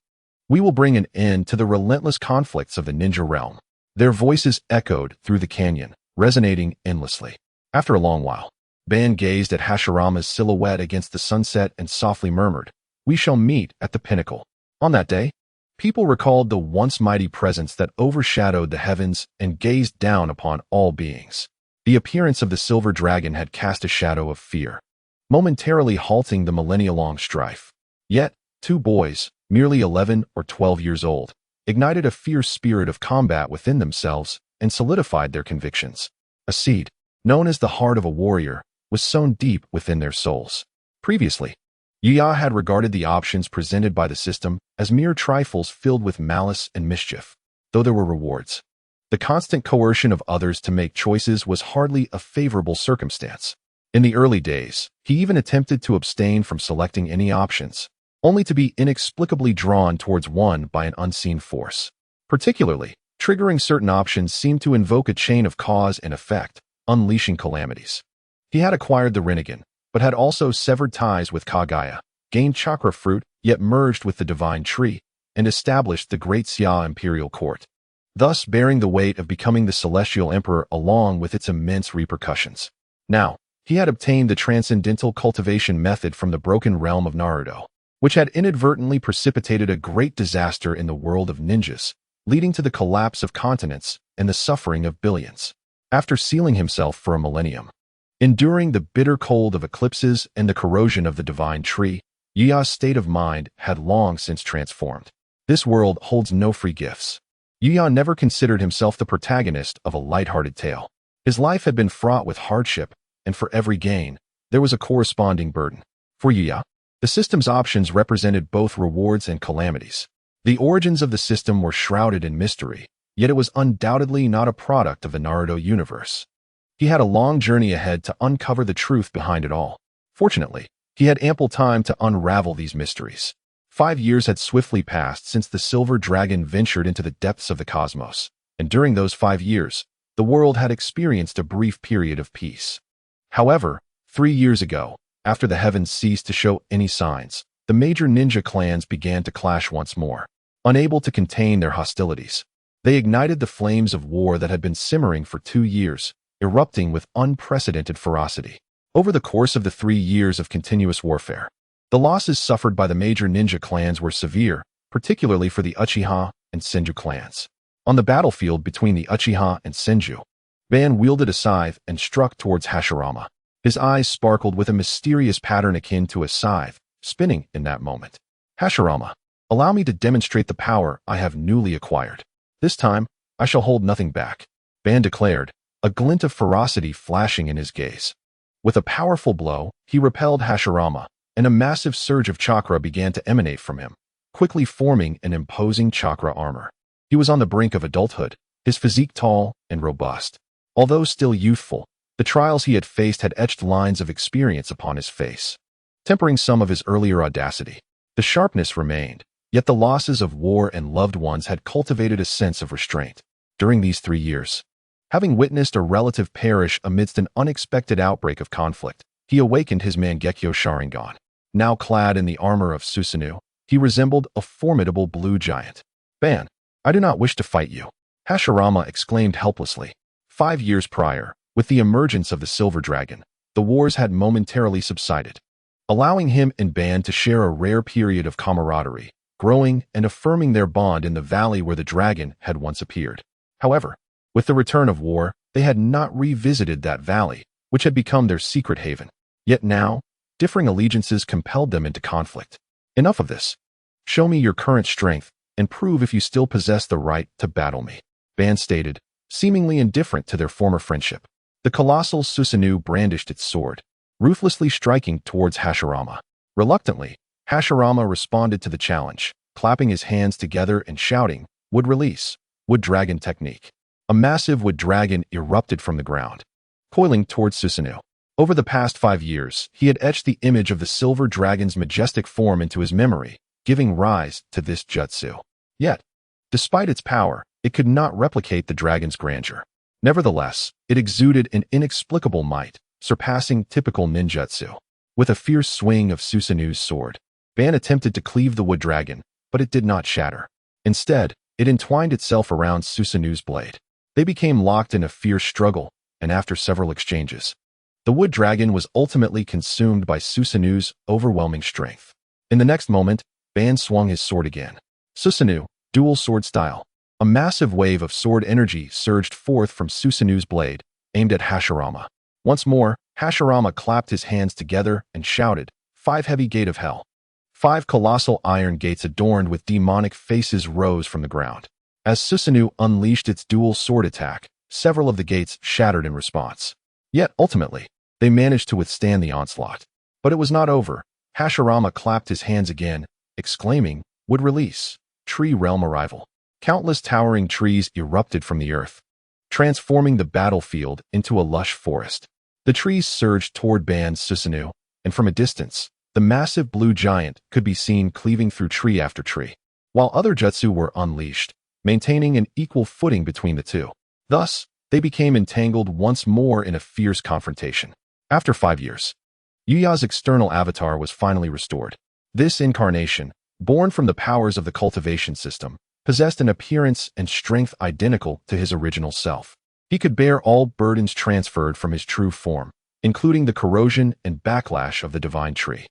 We will bring an end to the relentless conflicts of the ninja realm. Their voices echoed through the canyon, resonating endlessly. After a long while, Ban gazed at Hashirama's silhouette against the sunset and softly murmured, "We shall meet at the pinnacle." On that day, people recalled the once mighty presence that overshadowed the heavens and gazed down upon all beings. The appearance of the Silver Dragon had cast a shadow of fear, momentarily halting the millennia-long strife. Yet, two boys, merely 11 or 12 years old, ignited a fierce spirit of combat within themselves and solidified their convictions. A seed, known as the heart of a warrior, was sown deep within their souls. Previously, Yuya had regarded the options presented by the system as mere trifles filled with malice and mischief, though there were rewards. The constant coercion of others to make choices was hardly a favorable circumstance. In the early days, he even attempted to abstain from selecting any options, only to be inexplicably drawn towards one by an unseen force. Particularly, triggering certain options seemed to invoke a chain of cause and effect, unleashing calamities. He had acquired the Rinnegan, but had also severed ties with Kaguya, gained chakra fruit, yet merged with the divine tree, and established the Great Xia imperial court, thus bearing the weight of becoming the celestial emperor along with its immense repercussions. Now, he had obtained the transcendental cultivation method from the broken realm of Naruto, which had inadvertently precipitated a great disaster in the world of ninjas, leading to the collapse of continents and the suffering of billions. After sealing himself for a millennium, enduring the bitter cold of eclipses and the corrosion of the divine tree, Yuya's state of mind had long since transformed. This world holds no free gifts. Yuya never considered himself the protagonist of a light-hearted tale. His life had been fraught with hardship, and for every gain, there was a corresponding burden. For Yuya, the system's options represented both rewards and calamities. The origins of the system were shrouded in mystery, yet it was undoubtedly not a product of the Naruto universe. He had a long journey ahead to uncover the truth behind it all. Fortunately, he had ample time to unravel these mysteries. 5 years had swiftly passed since the Silver Dragon ventured into the depths of the cosmos, and during those 5 years, the world had experienced a brief period of peace. However, 3 years ago, after the heavens ceased to show any signs, the major ninja clans began to clash once more. Unable to contain their hostilities, they ignited the flames of war that had been simmering for 2 years, erupting with unprecedented ferocity. Over the course of the 3 years of continuous warfare, the losses suffered by the major ninja clans were severe, particularly for the Uchiha and Senju clans. On the battlefield between the Uchiha and Senju, Ban wielded a scythe and struck towards Hashirama. His eyes sparkled with a mysterious pattern akin to a scythe, spinning in that moment. Hashirama, allow me to demonstrate the power I have newly acquired. This time, I shall hold nothing back, Ban declared, a glint of ferocity flashing in his gaze. With a powerful blow, he repelled Hashirama, and a massive surge of chakra began to emanate from him, quickly forming an imposing chakra armor. He was on the brink of adulthood, his physique tall and robust. Although still youthful, the trials he had faced had etched lines of experience upon his face, tempering some of his earlier audacity. The sharpness remained, yet the losses of war and loved ones had cultivated a sense of restraint. During these 3 years, having witnessed a relative perish amidst an unexpected outbreak of conflict, he awakened his Mangekyo Sharingan. Now clad in the armor of Susanoo, he resembled a formidable blue giant. Ban, I do not wish to fight you, Hashirama exclaimed helplessly. 5 years prior, with the emergence of the Silver Dragon, the wars had momentarily subsided, allowing him and Ban to share a rare period of camaraderie, growing and affirming their bond in the valley where the dragon had once appeared. However, with the return of war, they had not revisited that valley, which had become their secret haven. Yet now, differing allegiances compelled them into conflict. Enough of this. Show me your current strength, and prove if you still possess the right to battle me, Ban stated, seemingly indifferent to their former friendship. The colossal Susanoo brandished its sword, ruthlessly striking towards Hashirama. Reluctantly, Hashirama responded to the challenge, clapping his hands together and shouting, "Wood release, wood dragon technique." A massive wood dragon erupted from the ground, coiling towards Susanoo. Over the past 5 years, he had etched the image of the silver dragon's majestic form into his memory, giving rise to this jutsu. Yet, despite its power, it could not replicate the dragon's grandeur. Nevertheless, it exuded an inexplicable might, surpassing typical ninjutsu. With a fierce swing of Susanoo's sword, Ban attempted to cleave the wood dragon, but it did not shatter. Instead, it entwined itself around Susanoo's blade. They became locked in a fierce struggle, and after several exchanges, the wood dragon was ultimately consumed by Susanoo's overwhelming strength. In the next moment, Ban swung his sword again. Susanoo, dual sword style. A massive wave of sword energy surged forth from Susanoo's blade, aimed at Hashirama. Once more, Hashirama clapped his hands together and shouted, "5 heavy gate of hell." 5 colossal iron gates adorned with demonic faces rose from the ground. As Susanoo unleashed its dual sword attack, several of the gates shattered in response. Yet, ultimately, they managed to withstand the onslaught. But it was not over. Hashirama clapped his hands again, exclaiming, "Wood release, tree realm arrival." Countless towering trees erupted from the earth, transforming the battlefield into a lush forest. The trees surged toward Ban Susanoo, and from a distance, the massive blue giant could be seen cleaving through tree after tree, while other jutsu were unleashed, maintaining an equal footing between the two. Thus, they became entangled once more in a fierce confrontation. After 5 years, Yuya's external avatar was finally restored. This incarnation, born from the powers of the cultivation system, possessed an appearance and strength identical to his original self. He could bear all burdens transferred from his true form, including the corrosion and backlash of the divine tree.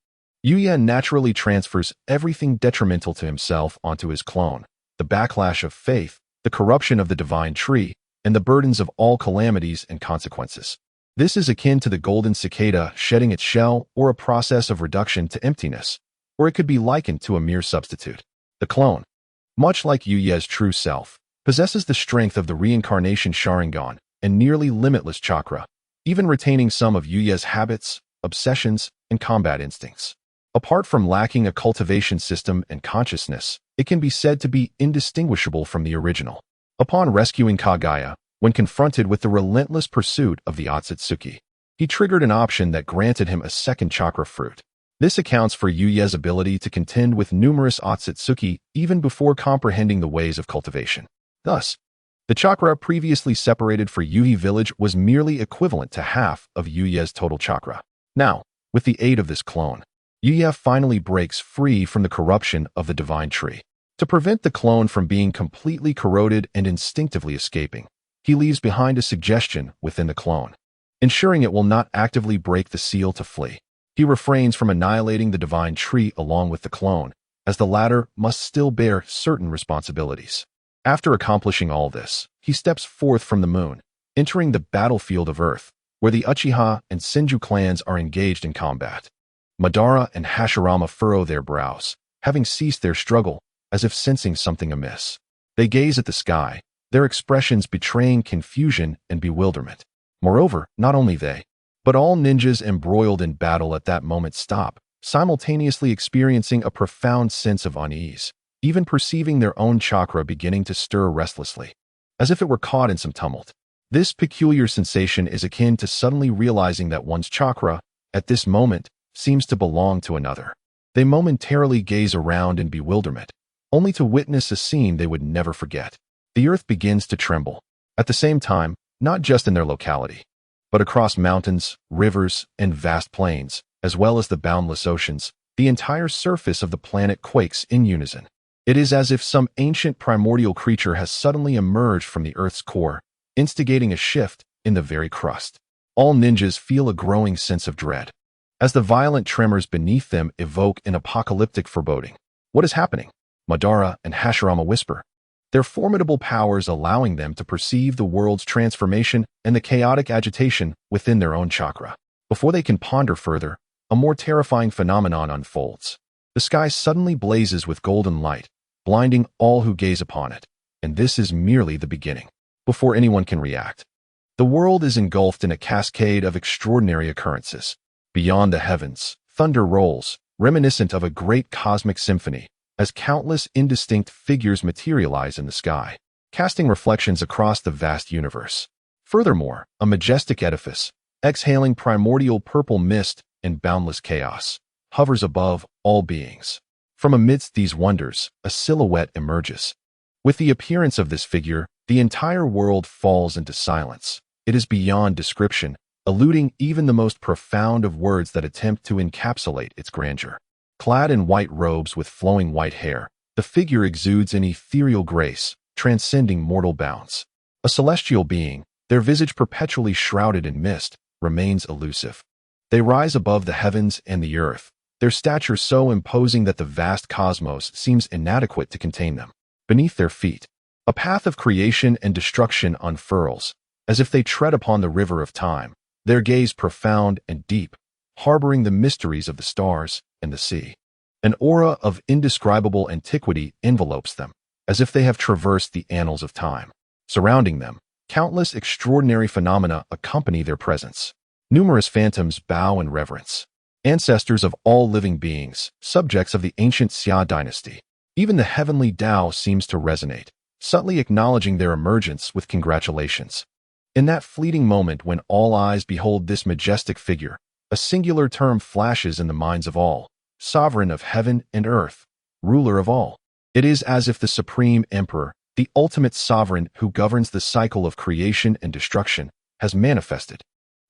Yuya naturally transfers everything detrimental to himself onto his clone, the backlash of faith, the corruption of the divine tree, and the burdens of all calamities and consequences. This is akin to the golden cicada shedding its shell or a process of reduction to emptiness, or it could be likened to a mere substitute. The clone, much like Yuya's true self, possesses the strength of the reincarnation Sharingan and nearly limitless chakra, even retaining some of Yuya's habits, obsessions, and combat instincts. Apart from lacking a cultivation system and consciousness, it can be said to be indistinguishable from the original. Upon rescuing Kaguya, when confronted with the relentless pursuit of the Otsutsuki, he triggered an option that granted him a second chakra fruit. This accounts for Yuya's ability to contend with numerous Otsutsuki even before comprehending the ways of cultivation. Thus, the chakra previously separated for Yuhi village was merely equivalent to half of Yuya's total chakra. Now, with the aid of this clone, Yuya finally breaks free from the corruption of the divine tree. To prevent the clone from being completely corroded and instinctively escaping, he leaves behind a suggestion within the clone, ensuring it will not actively break the seal to flee. He refrains from annihilating the divine tree along with the clone, as the latter must still bear certain responsibilities. After accomplishing all this, he steps forth from the moon, entering the battlefield of Earth, where the Uchiha and Senju clans are engaged in combat. Madara and Hashirama furrow their brows, having ceased their struggle, as if sensing something amiss. They gaze at the sky, their expressions betraying confusion and bewilderment. Moreover, not only they, but all ninjas embroiled in battle at that moment stop, simultaneously experiencing a profound sense of unease, even perceiving their own chakra beginning to stir restlessly, as if it were caught in some tumult. This peculiar sensation is akin to suddenly realizing that one's chakra, at this moment, seems to belong to another. They momentarily gaze around in bewilderment, only to witness a scene they would never forget. The earth begins to tremble. At the same time, not just in their locality, but across mountains, rivers, and vast plains, as well as the boundless oceans, the entire surface of the planet quakes in unison. It is as if some ancient primordial creature has suddenly emerged from the Earth's core, instigating a shift in the very crust. All ninjas feel a growing sense of dread, as the violent tremors beneath them evoke an apocalyptic foreboding. What is happening? Madara and Hashirama whisper, their formidable powers allowing them to perceive the world's transformation and the chaotic agitation within their own chakra. Before they can ponder further, a more terrifying phenomenon unfolds. The sky suddenly blazes with golden light, blinding all who gaze upon it, and this is merely the beginning. Before anyone can react, the world is engulfed in a cascade of extraordinary occurrences. Beyond the heavens, thunder rolls, reminiscent of a great cosmic symphony, as countless indistinct figures materialize in the sky, casting reflections across the vast universe. Furthermore, a majestic edifice, exhaling primordial purple mist and boundless chaos, hovers above all beings. From amidst these wonders, a silhouette emerges. With the appearance of this figure, the entire world falls into silence. It is beyond description, eluding even the most profound of words that attempt to encapsulate its grandeur. Clad in white robes with flowing white hair, the figure exudes an ethereal grace, transcending mortal bounds. A celestial being, their visage perpetually shrouded in mist, remains elusive. They rise above the heavens and the earth, their stature so imposing that the vast cosmos seems inadequate to contain them. Beneath their feet, a path of creation and destruction unfurls, as if they tread upon the river of time, their gaze profound and deep, harboring the mysteries of the stars and the sea. An aura of indescribable antiquity envelopes them, as if they have traversed the annals of time. Surrounding them, countless extraordinary phenomena accompany their presence. Numerous phantoms bow in reverence, ancestors of all living beings, subjects of the ancient Xia dynasty. Even the heavenly Tao seems to resonate, subtly acknowledging their emergence with congratulations. In that fleeting moment when all eyes behold this majestic figure, a singular term flashes in the minds of all: sovereign of heaven and earth, ruler of all. It is as if the supreme emperor, the ultimate sovereign who governs the cycle of creation and destruction, has manifested.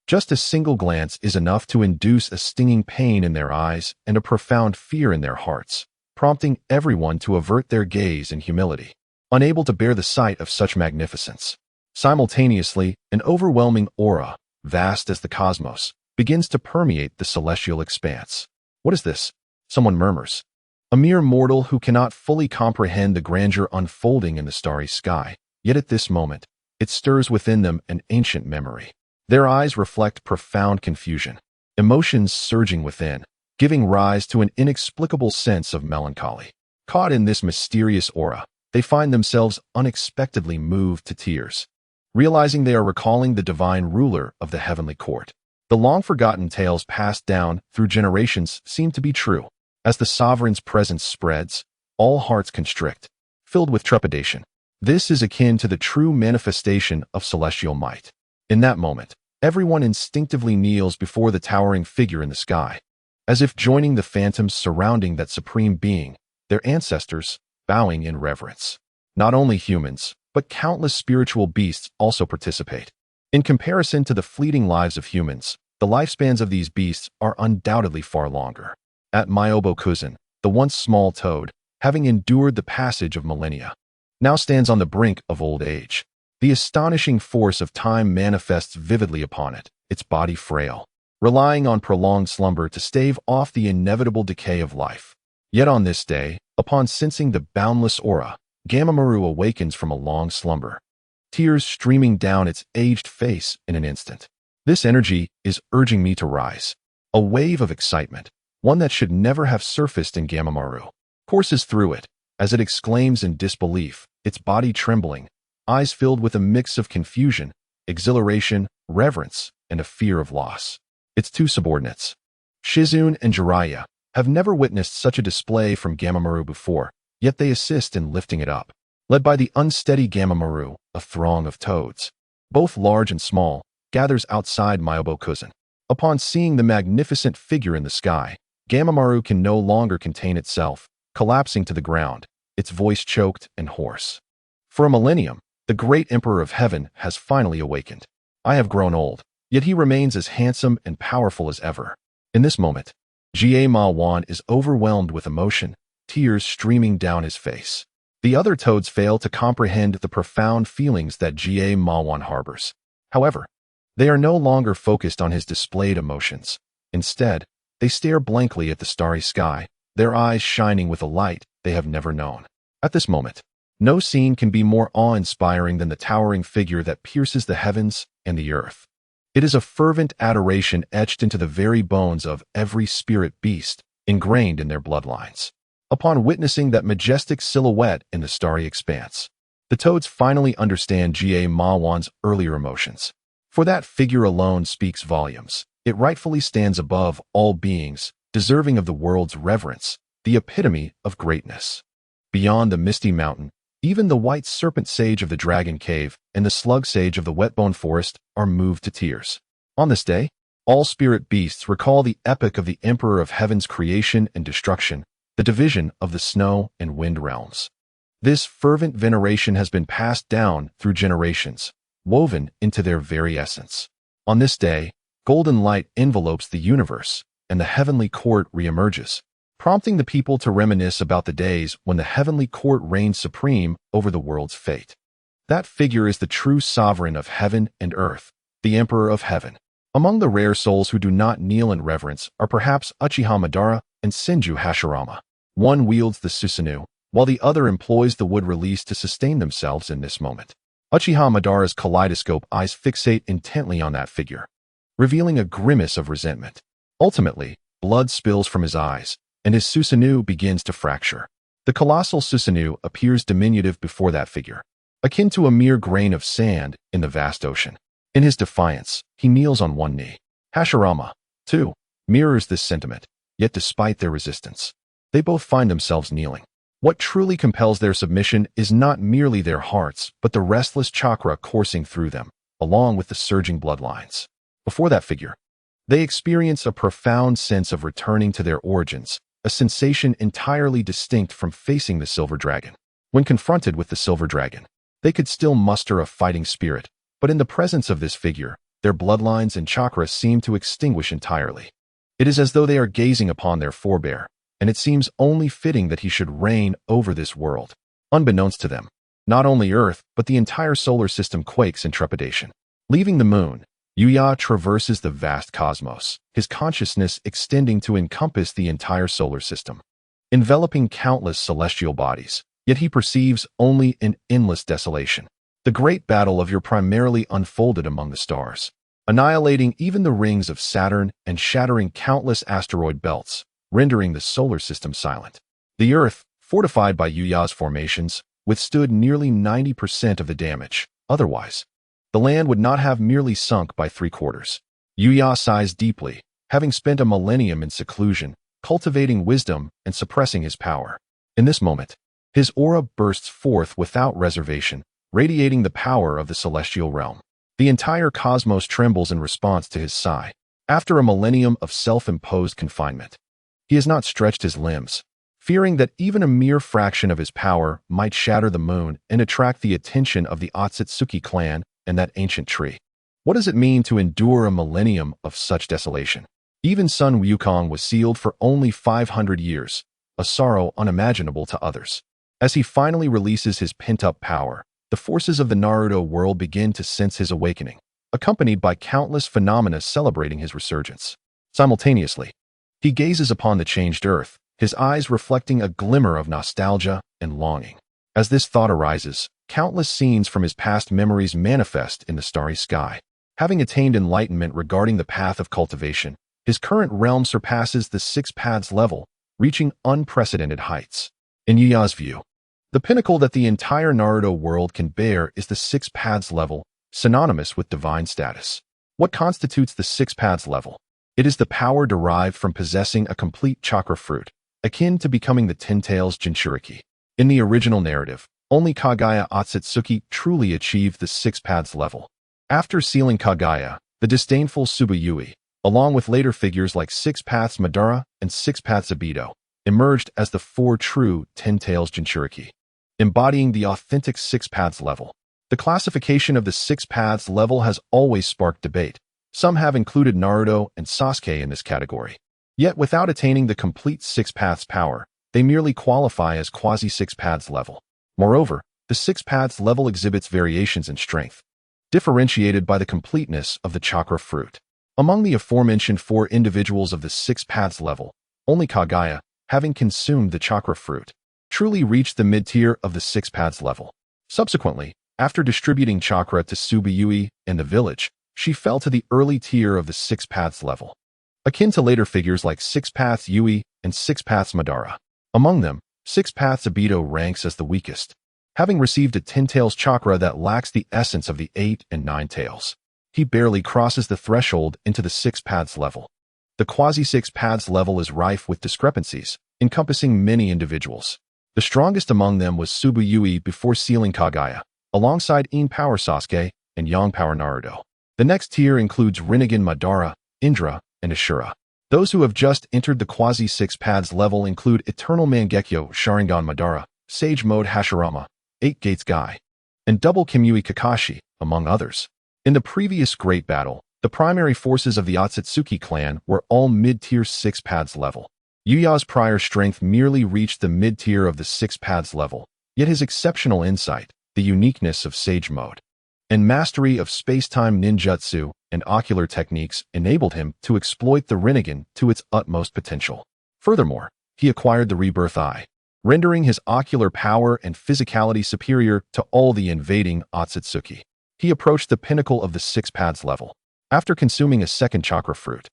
Just a single glance is enough to induce a stinging pain in their eyes and a profound fear in their hearts, prompting everyone to avert their gaze in humility, unable to bear the sight of such magnificence. Simultaneously, an overwhelming aura, vast as the cosmos, begins to permeate the celestial expanse. What is this? Someone murmurs. A mere mortal who cannot fully comprehend the grandeur unfolding in the starry sky, yet at this moment, it stirs within them an ancient memory. Their eyes reflect profound confusion, emotions surging within, giving rise to an inexplicable sense of melancholy. Caught in this mysterious aura, they find themselves unexpectedly moved to tears, realizing they are recalling the divine ruler of the heavenly court. The long-forgotten tales passed down through generations seem to be true. As the sovereign's presence spreads, all hearts constrict, filled with trepidation. This is akin to the true manifestation of celestial might. In that moment, everyone instinctively kneels before the towering figure in the sky, as if joining the phantoms surrounding that supreme being, their ancestors, bowing in reverence. Not only humans, but countless spiritual beasts also participate. In comparison to the fleeting lives of humans, the lifespans of these beasts are undoubtedly far longer. At Myobo-Kuzan, the once small toad, having endured the passage of millennia, now stands on the brink of old age. The astonishing force of time manifests vividly upon it, its body frail, relying on prolonged slumber to stave off the inevitable decay of life. Yet on this day, upon sensing the boundless aura, Gamamaru awakens from a long slumber, tears streaming down its aged face in an instant. This energy is urging me to rise. A wave of excitement, one that should never have surfaced in Gamamaru, courses through it, as it exclaims in disbelief, its body trembling, eyes filled with a mix of confusion, exhilaration, reverence, and a fear of loss. Its two subordinates, Shizune and Jiraiya, have never witnessed such a display from Gamamaru before, yet they assist in lifting it up. Led by the unsteady Gamamaru, a throng of toads, both large and small, gathers outside Myobo-Kuzan. Upon seeing the magnificent figure in the sky, Gamamaru can no longer contain itself, collapsing to the ground, its voice choked and hoarse. For a millennium, the great Emperor of Heaven has finally awakened. I have grown old, yet he remains as handsome and powerful as ever. In this moment, Jie Ma-wan is overwhelmed with emotion, tears streaming down his face. The other toads fail to comprehend the profound feelings that Jie Ma-wan harbors. However, they are no longer focused on his displayed emotions. Instead, they stare blankly at the starry sky, their eyes shining with a light they have never known. At this moment, no scene can be more awe-inspiring than the towering figure that pierces the heavens and the earth. It is a fervent adoration etched into the very bones of every spirit beast, ingrained in their bloodlines. Upon witnessing that majestic silhouette in the starry expanse, the toads finally understand Jie Ma-wan's earlier emotions. For that figure alone speaks volumes. It rightfully stands above all beings, deserving of the world's reverence, the epitome of greatness. Beyond the misty mountain, even the white serpent sage of the dragon cave and the slug sage of the wetbone forest are moved to tears. On this day, all spirit beasts recall the epic of the Emperor of Heaven's creation and destruction, the division of the snow and wind realms. This fervent veneration has been passed down through generations, woven into their very essence. On this day, golden light envelopes the universe, and the heavenly court reemerges, prompting the people to reminisce about the days when the heavenly court reigned supreme over the world's fate. That figure is the true sovereign of heaven and earth, the Emperor of Heaven. Among the rare souls who do not kneel in reverence are perhaps Uchiha Madara and Senju Hashirama. One wields the Susanoo, while the other employs the wood release to sustain themselves in this moment. Uchiha Madara's kaleidoscope eyes fixate intently on that figure, revealing a grimace of resentment. Ultimately, blood spills from his eyes, and his Susanoo begins to fracture. The colossal Susanoo appears diminutive before that figure, akin to a mere grain of sand in the vast ocean. In his defiance, he kneels on one knee. Hashirama, too, mirrors this sentiment, yet despite their resistance, they both find themselves kneeling. What truly compels their submission is not merely their hearts, but the restless chakra coursing through them, along with the surging bloodlines. Before that figure, they experience a profound sense of returning to their origins, a sensation entirely distinct from facing the silver dragon. When confronted with the silver dragon, they could still muster a fighting spirit, but in the presence of this figure, their bloodlines and chakras seem to extinguish entirely. It is as though they are gazing upon their forebear, and it seems only fitting that he should reign over this world. Unbeknownst to them, not only Earth, but the entire solar system quakes in trepidation. Leaving the moon, Yuya traverses the vast cosmos, his consciousness extending to encompass the entire solar system, enveloping countless celestial bodies, yet he perceives only an endless desolation. The great battle of your primarily unfolded among the stars, annihilating even the rings of Saturn and shattering countless asteroid belts, rendering the solar system silent. The Earth, fortified by Yuya's formations, withstood nearly 90% of the damage. Otherwise, the land would not have merely sunk by 3/4. Yuya sighs deeply, having spent a millennium in seclusion, cultivating wisdom and suppressing his power. In this moment, his aura bursts forth without reservation, radiating the power of the celestial realm. The entire cosmos trembles in response to his sigh. After a millennium of self-imposed confinement, he has not stretched his limbs, fearing that even a mere fraction of his power might shatter the moon and attract the attention of the Otsutsuki clan and that ancient tree. What does it mean to endure a millennium of such desolation? Even Sun Wukong was sealed for only 500 years, a sorrow unimaginable to others. As he finally releases his pent-up power, the forces of the Naruto world begin to sense his awakening, accompanied by countless phenomena celebrating his resurgence. Simultaneously, he gazes upon the changed earth, his eyes reflecting a glimmer of nostalgia and longing. As this thought arises, countless scenes from his past memories manifest in the starry sky. Having attained enlightenment regarding the path of cultivation, his current realm surpasses the 6 paths level, reaching unprecedented heights. In Yuya's view, the pinnacle that the entire Naruto world can bear is the 6 paths level, synonymous with divine status. What constitutes the 6 paths level? It is the power derived from possessing a complete chakra fruit, akin to becoming the 10 tails Jinchuriki. In the original narrative, only Kaguya Otsutsuki truly achieved the 6 paths level. After sealing Kaguya, the disdainful Tsubayui, along with later figures like 6 paths Madara and 6 paths Obito, emerged as the 4 true 10 tails Jinchuriki, embodying the authentic 6 paths level. The classification of the 6 paths level has always sparked debate. Some have included Naruto and Sasuke in this category. Yet without attaining the complete 6 paths power, they merely qualify as quasi-6 paths level. Moreover, the 6 paths level exhibits variations in strength, differentiated by the completeness of the chakra fruit. Among the aforementioned 4 individuals of the 6 paths level, only Kaguya, having consumed the chakra fruit, truly reached the mid-tier of the 6 paths level. Subsequently, after distributing chakra to Tsubayui and the village, she fell to the early tier of the 6 paths level, akin to later figures like 6 paths Yui and 6 paths Madara. Among them, 6 paths Obito ranks as the weakest, having received a 10 tails chakra that lacks the essence of the 8 and 9 tails. He barely crosses the threshold into the 6 paths level. The quasi-6 paths level is rife with discrepancies, encompassing many individuals. The strongest among them was Tsubayui before sealing Kaguya, alongside Yin Power Sasuke and Yang Power Naruto. The next tier includes Rinnegan Madara, Indra, and Ashura. Those who have just entered the quasi-6 paths level include Eternal Mangekyo Sharingan Madara, Sage Mode Hashirama, 8 Gates Guy, and Double Kimui Kakashi, among others. In the previous Great Battle, the primary forces of the Otsutsuki clan were all mid-tier 6 paths level. Yuya's prior strength merely reached the mid-tier of the 6 paths level, yet his exceptional insight, the uniqueness of Sage Mode, and mastery of space-time ninjutsu and ocular techniques enabled him to exploit the Rinnegan to its utmost potential. Furthermore, he acquired the Rebirth Eye, rendering his ocular power and physicality superior to all the invading Otsutsuki. He approached the pinnacle of the 6 paths level. After consuming a second chakra fruit,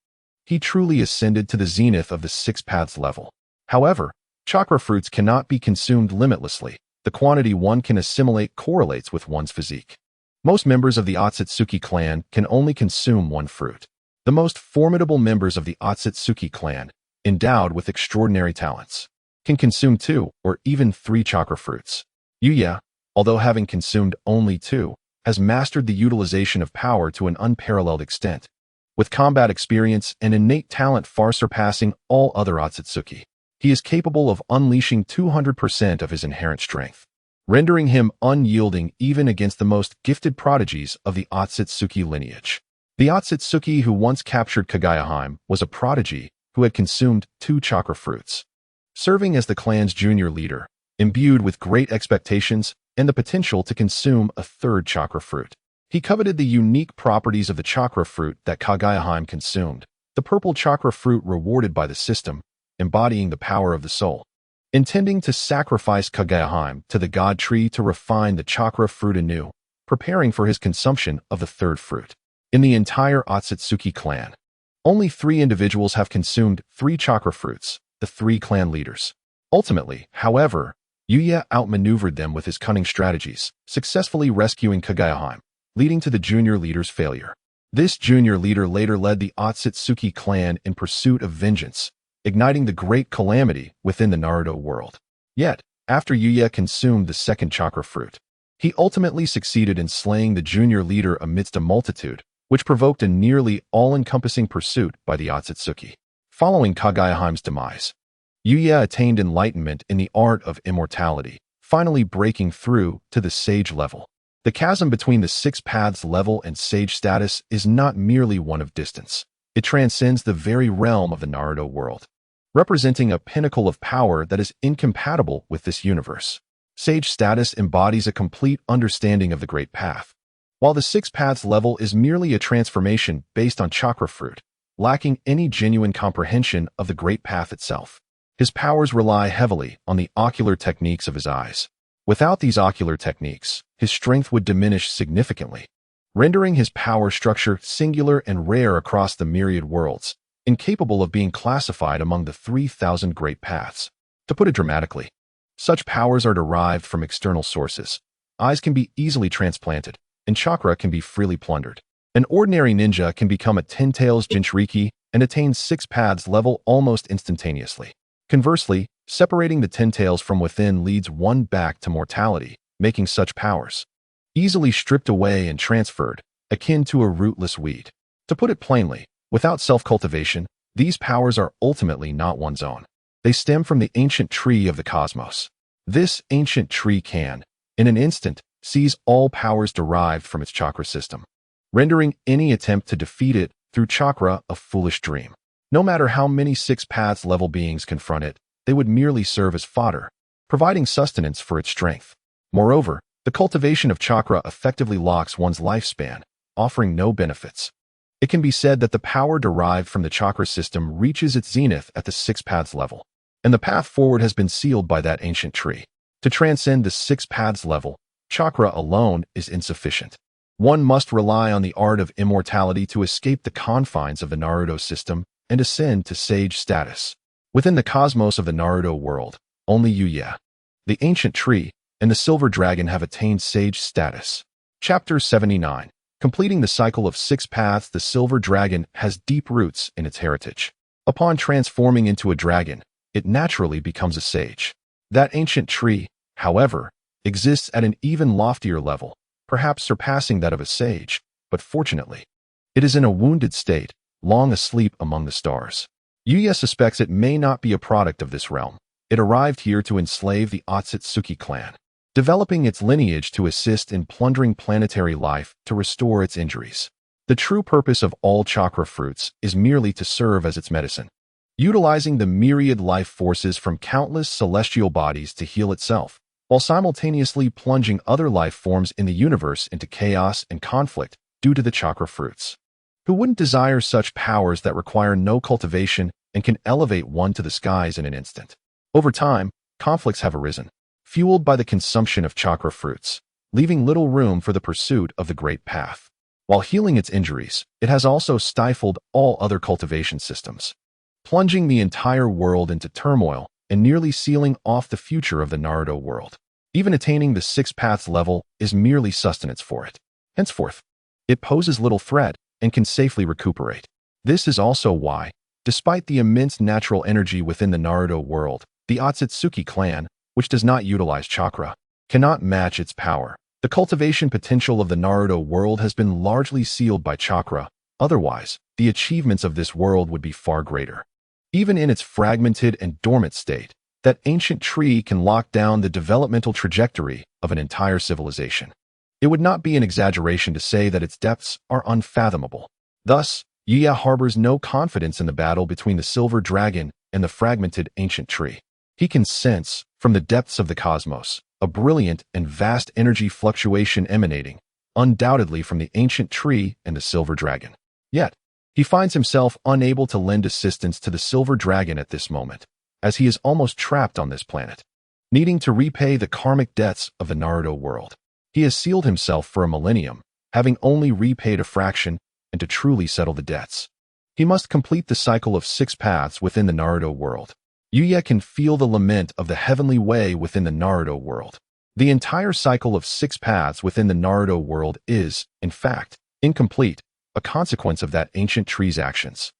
he truly ascended to the zenith of the 6 paths level. However, chakra fruits cannot be consumed limitlessly. The quantity one can assimilate correlates with one's physique. Most members of the Otsutsuki clan can only consume 1 fruit. The most formidable members of the Otsutsuki clan, endowed with extraordinary talents, can consume 2 or even 3 chakra fruits. Yuya, although having consumed only 2, has mastered the utilization of power to an unparalleled extent, with combat experience and innate talent far surpassing all other Otsutsuki. He is capable of unleashing 200% of his inherent strength, rendering him unyielding even against the most gifted prodigies of the Otsutsuki lineage. The Otsutsuki who once captured Kaguya was a prodigy who had consumed 2 chakra fruits. Serving as the clan's junior leader, imbued with great expectations and the potential to consume a 3rd chakra fruit. He coveted the unique properties of the chakra fruit that Kaguya consumed, the purple chakra fruit rewarded by the system, embodying the power of the soul. Intending to sacrifice Kaguya to the god tree to refine the chakra fruit anew, preparing for his consumption of the 3rd fruit. In the entire Otsutsuki clan, only 3 individuals have consumed 3 chakra fruits, the 3 clan leaders. Ultimately, however, Yuya outmaneuvered them with his cunning strategies, successfully rescuing Kaguya, leading to the junior leader's failure. This junior leader later led the Otsutsuki clan in pursuit of vengeance, igniting the great calamity within the Naruto world. Yet, after Yuya consumed the 2nd chakra fruit, he ultimately succeeded in slaying the junior leader amidst a multitude, which provoked a nearly all-encompassing pursuit by the Otsutsuki. Following Kaguya demise, Yuya attained enlightenment in the art of immortality, finally breaking through to the sage level. The chasm between the 6 paths level and sage status is not merely one of distance. It transcends the very realm of the Naruto world, representing a pinnacle of power that is incompatible with this universe. Sage status embodies a complete understanding of the Great Path, while the 6 paths level is merely a transformation based on chakra fruit, lacking any genuine comprehension of the Great Path itself. His powers rely heavily on the ocular techniques of his eyes. Without these ocular techniques, his strength would diminish significantly, rendering his power structure singular and rare across the myriad worlds, incapable of being classified among the 3,000 great paths. To put it dramatically, such powers are derived from external sources. Eyes can be easily transplanted, and chakra can be freely plundered. An ordinary ninja can become a 10-tails Jinchuriki and attain 6 paths level almost instantaneously. Conversely, separating the 10 tails from within leads one back to mortality, making such powers easily stripped away and transferred, akin to a rootless weed. To put it plainly, without self-cultivation, these powers are ultimately not one's own. They stem from the ancient tree of the cosmos. This ancient tree can, in an instant, seize all powers derived from its chakra system, rendering any attempt to defeat it through chakra a foolish dream. No matter how many 6 paths level beings confront it, they would merely serve as fodder, providing sustenance for its strength. Moreover, the cultivation of chakra effectively locks one's lifespan, offering no benefits. It can be said that the power derived from the chakra system reaches its zenith at the 6 paths level, and the path forward has been sealed by that ancient tree. To transcend the 6 paths level, chakra alone is insufficient. One must rely on the art of immortality to escape the confines of the Naruto system and ascend to sage status. Within the cosmos of the Naruto world, only Yuya, the ancient tree, and the silver dragon have attained sage status. Chapter 79. Completing the cycle of 6 paths, the silver dragon has deep roots in its heritage. Upon transforming into a dragon, it naturally becomes a sage. That ancient tree, however, exists at an even loftier level, perhaps surpassing that of a sage, but fortunately, it is in a wounded state, long asleep among the stars. Yuya suspects it may not be a product of this realm. It arrived here to enslave the Otsutsuki clan, developing its lineage to assist in plundering planetary life to restore its injuries. The true purpose of all chakra fruits is merely to serve as its medicine, utilizing the myriad life forces from countless celestial bodies to heal itself, while simultaneously plunging other life forms in the universe into chaos and conflict due to the chakra fruits. Who wouldn't desire such powers that require no cultivation and can elevate one to the skies in an instant? Over time, conflicts have arisen, fueled by the consumption of chakra fruits, leaving little room for the pursuit of the Great Path. While healing its injuries, it has also stifled all other cultivation systems, plunging the entire world into turmoil and nearly sealing off the future of the Naruto world. Even attaining the 6 paths level is merely sustenance for it. Henceforth, it poses little threat and can safely recuperate. This is also why, despite the immense natural energy within the Naruto world, the Otsutsuki clan, which does not utilize chakra, cannot match its power. The cultivation potential of the Naruto world has been largely sealed by chakra. Otherwise, the achievements of this world would be far greater. Even in its fragmented and dormant state, that ancient tree can lock down the developmental trajectory of an entire civilization. It would not be an exaggeration to say that its depths are unfathomable. Thus, Yuya harbors no confidence in the battle between the silver dragon and the fragmented ancient tree. He can sense, from the depths of the cosmos, a brilliant and vast energy fluctuation emanating, undoubtedly from the ancient tree and the silver dragon. Yet, he finds himself unable to lend assistance to the silver dragon at this moment, as he is almost trapped on this planet. Needing to repay the karmic debts of the Naruto world, he has sealed himself for a millennium, having only repaid a fraction, and to truly settle the debts, he must complete the cycle of 6 paths within the Naruto world. Yuya can feel the lament of the heavenly way within the Naruto world. The entire cycle of 6 paths within the Naruto world is, in fact, incomplete, a consequence of that ancient tree's actions.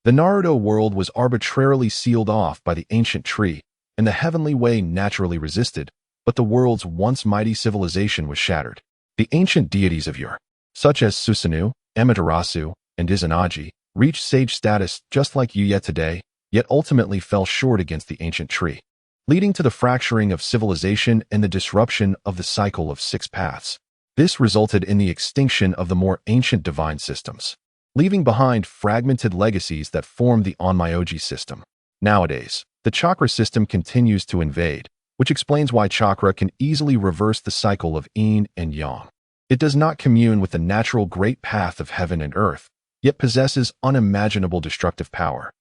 The Naruto world was arbitrarily sealed off by the ancient tree, and the heavenly way naturally resisted, but the world's once mighty civilization was shattered. The ancient deities of yore, such as Susanoo, Amaterasu, and Izanagi, reached sage status just like Yuya today, yet ultimately fell short against the ancient tree, leading to the fracturing of civilization and the disruption of the cycle of 6 paths. This resulted in the extinction of the more ancient divine systems, leaving behind fragmented legacies that formed the Onmyoji system. Nowadays, the chakra system continues to invade, which explains why chakra can easily reverse the cycle of yin and yang. It does not commune with the natural great path of heaven and earth, yet possesses unimaginable destructive power,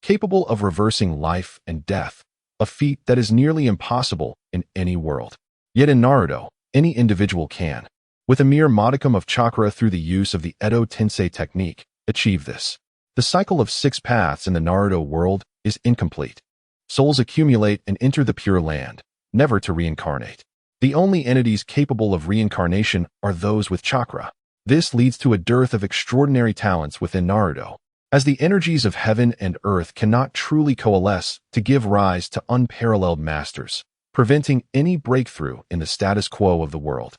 capable of reversing life and death, a feat that is nearly impossible in any world. Yet in Naruto, any individual can, with a mere modicum of chakra through the use of the Edo Tensei technique, achieve this. The cycle of 6 paths in the Naruto world is incomplete. Souls accumulate and enter the Pure Land, never to reincarnate. The only entities capable of reincarnation are those with chakra. This leads to a dearth of extraordinary talents within Naruto, as the energies of heaven and earth cannot truly coalesce to give rise to unparalleled masters, preventing any breakthrough in the status quo of the world.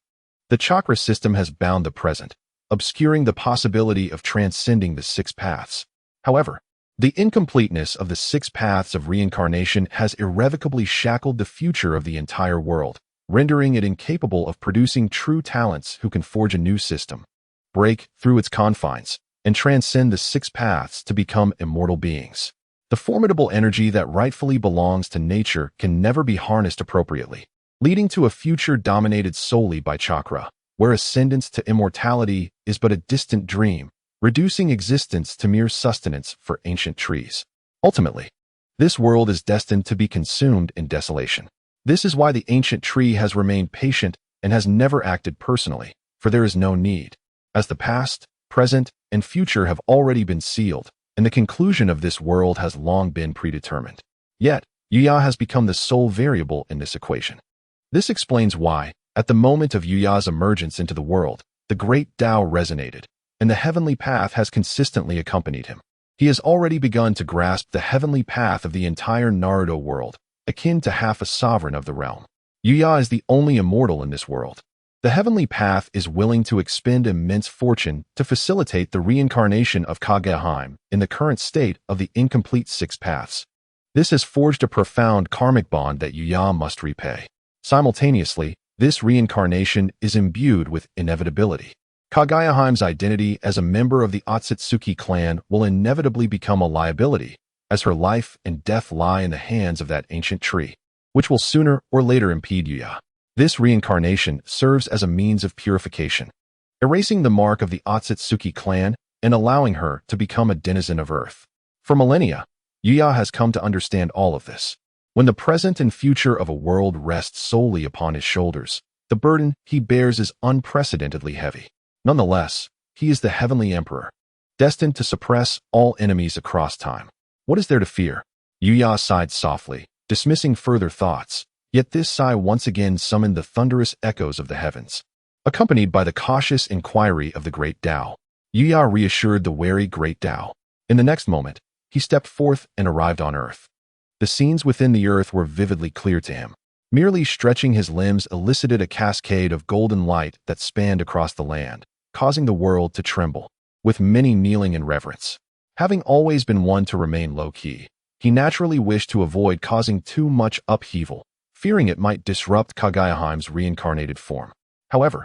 The chakra system has bound the present, obscuring the possibility of transcending the 6 paths. However, the incompleteness of the 6 paths of reincarnation has irrevocably shackled the future of the entire world, rendering it incapable of producing true talents who can forge a new system, break through its confines, and transcend the 6 paths to become immortal beings. The formidable energy that rightfully belongs to nature can never be harnessed appropriately, leading to a future dominated solely by chakra, where ascendance to immortality is but a distant dream, reducing existence to mere sustenance for ancient trees. Ultimately, this world is destined to be consumed in desolation. This is why the ancient tree has remained patient and has never acted personally, for there is no need, as the past, present, and future have already been sealed, and the conclusion of this world has long been predetermined. Yet, Yuya has become the sole variable in this equation. This explains why, at the moment of Yuya's emergence into the world, the great Tao resonated, and the heavenly path has consistently accompanied him. He has already begun to grasp the heavenly path of the entire Naruto world, akin to half a sovereign of the realm. Yuya is the only immortal in this world. The heavenly path is willing to expend immense fortune to facilitate the reincarnation of Kaguya in the current state of the incomplete 6 paths. This has forged a profound karmic bond that Yuya must repay. Simultaneously, this reincarnation is imbued with inevitability. Kaguya's identity as a member of the Otsutsuki clan will inevitably become a liability, as her life and death lie in the hands of that ancient tree, which will sooner or later impede Yuya. This reincarnation serves as a means of purification, erasing the mark of the Otsutsuki clan and allowing her to become a denizen of Earth. For millennia, Yuya has come to understand all of this. When the present and future of a world rests solely upon his shoulders, the burden he bears is unprecedentedly heavy. Nonetheless, he is the heavenly emperor, destined to suppress all enemies across time. What is there to fear? Yuya sighed softly, dismissing further thoughts, yet this sigh once again summoned the thunderous echoes of the heavens. Accompanied by the cautious inquiry of the great Tao, Yuya reassured the wary great Tao. In the next moment, he stepped forth and arrived on Earth. The scenes within the earth were vividly clear to him. Merely stretching his limbs elicited a cascade of golden light that spanned across the land, causing the world to tremble, with many kneeling in reverence. Having always been one to remain low-key, he naturally wished to avoid causing too much upheaval, fearing it might disrupt Kaguya's reincarnated form. However,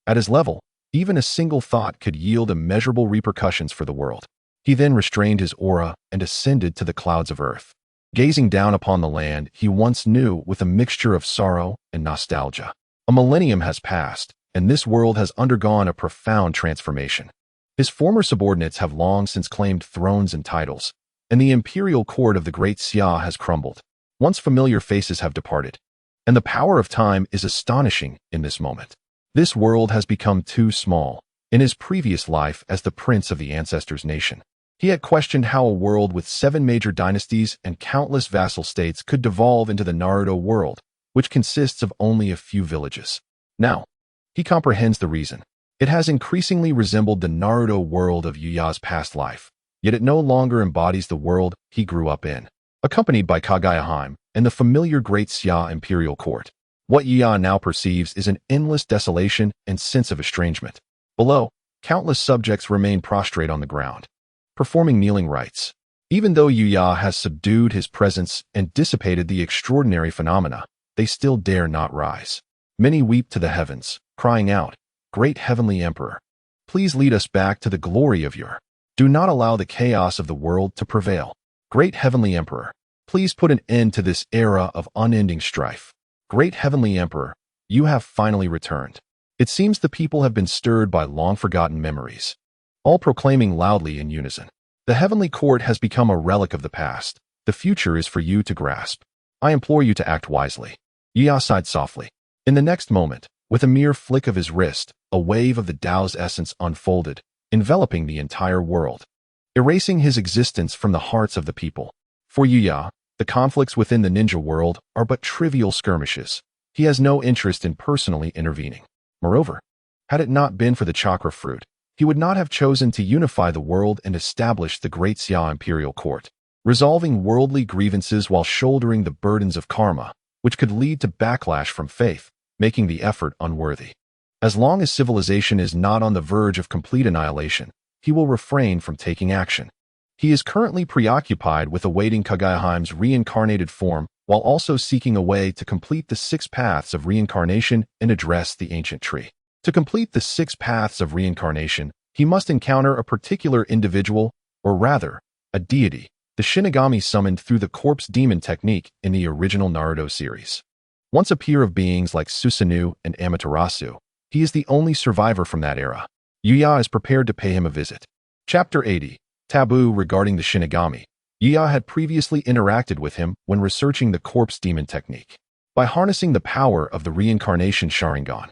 at his level, Even a single thought could yield immeasurable repercussions for the world. He then restrained his aura and ascended to the clouds of earth. Gazing down upon the land he once knew with a mixture of sorrow and nostalgia. A millennium has passed, and this world has undergone a profound transformation. His former subordinates have long since claimed thrones and titles, and the imperial court of the Great Xia has crumbled. Once familiar faces have departed, and the power of time is astonishing in this moment. This world has become too small. In his previous life as the prince of the ancestors' nation, he had questioned how a world with 7 major dynasties and countless vassal states could devolve into the Naruto world, which consists of only a few villages. Now, he comprehends the reason. It has increasingly resembled the Naruto world of Yuya's past life, yet it no longer embodies the world he grew up in. Accompanied by Kaguya and the familiar Great Xia imperial court, what Yuya now perceives is an endless desolation and sense of estrangement. Below, countless subjects remain prostrate on the ground, performing kneeling rites. Even though Yuya has subdued his presence and dissipated the extraordinary phenomena, they still dare not rise. Many weep to the heavens, crying out, "Great Heavenly Emperor, please lead us back to the glory of your. Do not allow the chaos of the world to prevail. Great Heavenly Emperor, please put an end to this era of unending strife. Great Heavenly Emperor, you have finally returned." It seems the people have been stirred by long-forgotten memories, all proclaiming loudly in unison. The heavenly court has become a relic of the past. The future is for you to grasp. I implore you to act wisely. Yuya sighed softly. In the next moment, with a mere flick of his wrist, a wave of the Tao's essence unfolded, enveloping the entire world, erasing his existence from the hearts of the people. For Yuya, the conflicts within the ninja world are but trivial skirmishes. He has no interest in personally intervening. Moreover, had it not been for the chakra fruit, he would not have chosen to unify the world and establish the Great Xia imperial court, resolving worldly grievances while shouldering the burdens of karma, which could lead to backlash from faith, making the effort unworthy. As long as civilization is not on the verge of complete annihilation, he will refrain from taking action. He is currently preoccupied with awaiting Kaguya's reincarnated form while also seeking a way to complete the 6 paths of reincarnation and address the ancient tree. To complete the 6 paths of reincarnation, he must encounter a particular individual, or rather, a deity, the Shinigami summoned through the corpse demon technique in the original Naruto series. Once a peer of beings like Susanoo and Amaterasu, he is the only survivor from that era. Yuya is prepared to pay him a visit. Chapter 80. Taboo regarding the Shinigami. Yuya had previously interacted with him when researching the corpse demon technique. By harnessing the power of the reincarnation Sharingan,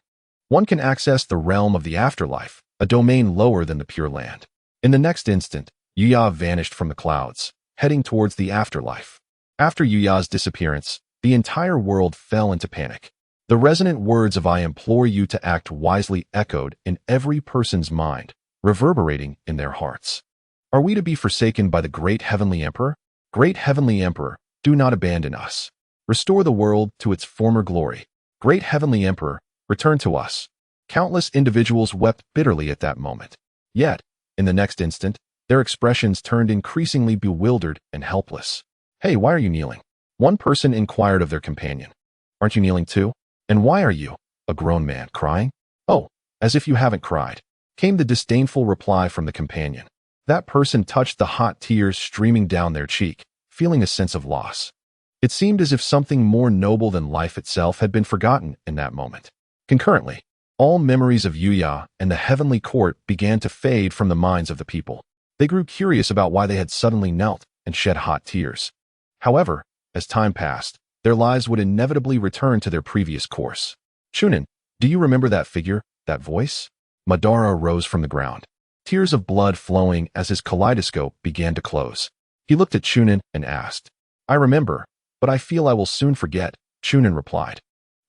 one can access the realm of the afterlife, a domain lower than the Pure Land. In the next instant, Yuya vanished from the clouds, heading towards the afterlife. After Yuya's disappearance, the entire world fell into panic. The resonant words of "I implore you to act wisely" echoed in every person's mind, reverberating in their hearts. Are we to be forsaken by the Great Heavenly Emperor? Great Heavenly Emperor, do not abandon us. Restore the world to its former glory. Great Heavenly Emperor, return to us. Countless individuals wept bitterly at that moment. Yet, in the next instant, their expressions turned increasingly bewildered and helpless. "Hey, why are you kneeling?" One person inquired of their companion. "Aren't you kneeling too? And why are you, a grown man, crying?" "Oh, as if you haven't cried," came the disdainful reply from the companion. That person touched the hot tears streaming down their cheek, feeling a sense of loss. It seemed as if something more noble than life itself had been forgotten in that moment. Concurrently, all memories of Yuya and the heavenly court began to fade from the minds of the people. They grew curious about why they had suddenly knelt and shed hot tears. However, as time passed, their lives would inevitably return to their previous course. "Chunin, do you remember that figure, that voice?" Madara rose from the ground, tears of blood flowing as his kaleidoscope began to close. He looked at Chunin and asked, "I remember, but I feel I will soon forget," Chunin replied,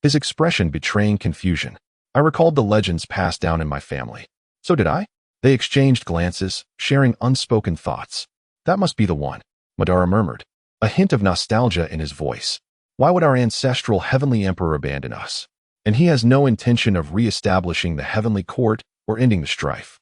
his expression betraying confusion. "I recalled the legends passed down in my family." "So did I?" They exchanged glances, sharing unspoken thoughts. "That must be the one," Madara murmured, a hint of nostalgia in his voice. "Why would our ancestral heavenly emperor abandon us? And he has no intention of re-establishing the heavenly court or ending the strife.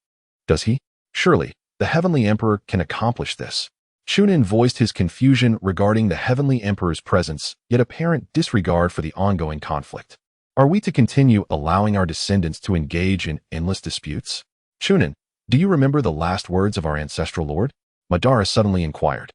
Does he? Surely, the heavenly emperor can accomplish this." Chunin voiced his confusion regarding the heavenly emperor's presence, yet apparent disregard for the ongoing conflict. Are we to continue allowing our descendants to engage in endless disputes? Chunin, do you remember the last words of our ancestral lord? Madara suddenly inquired.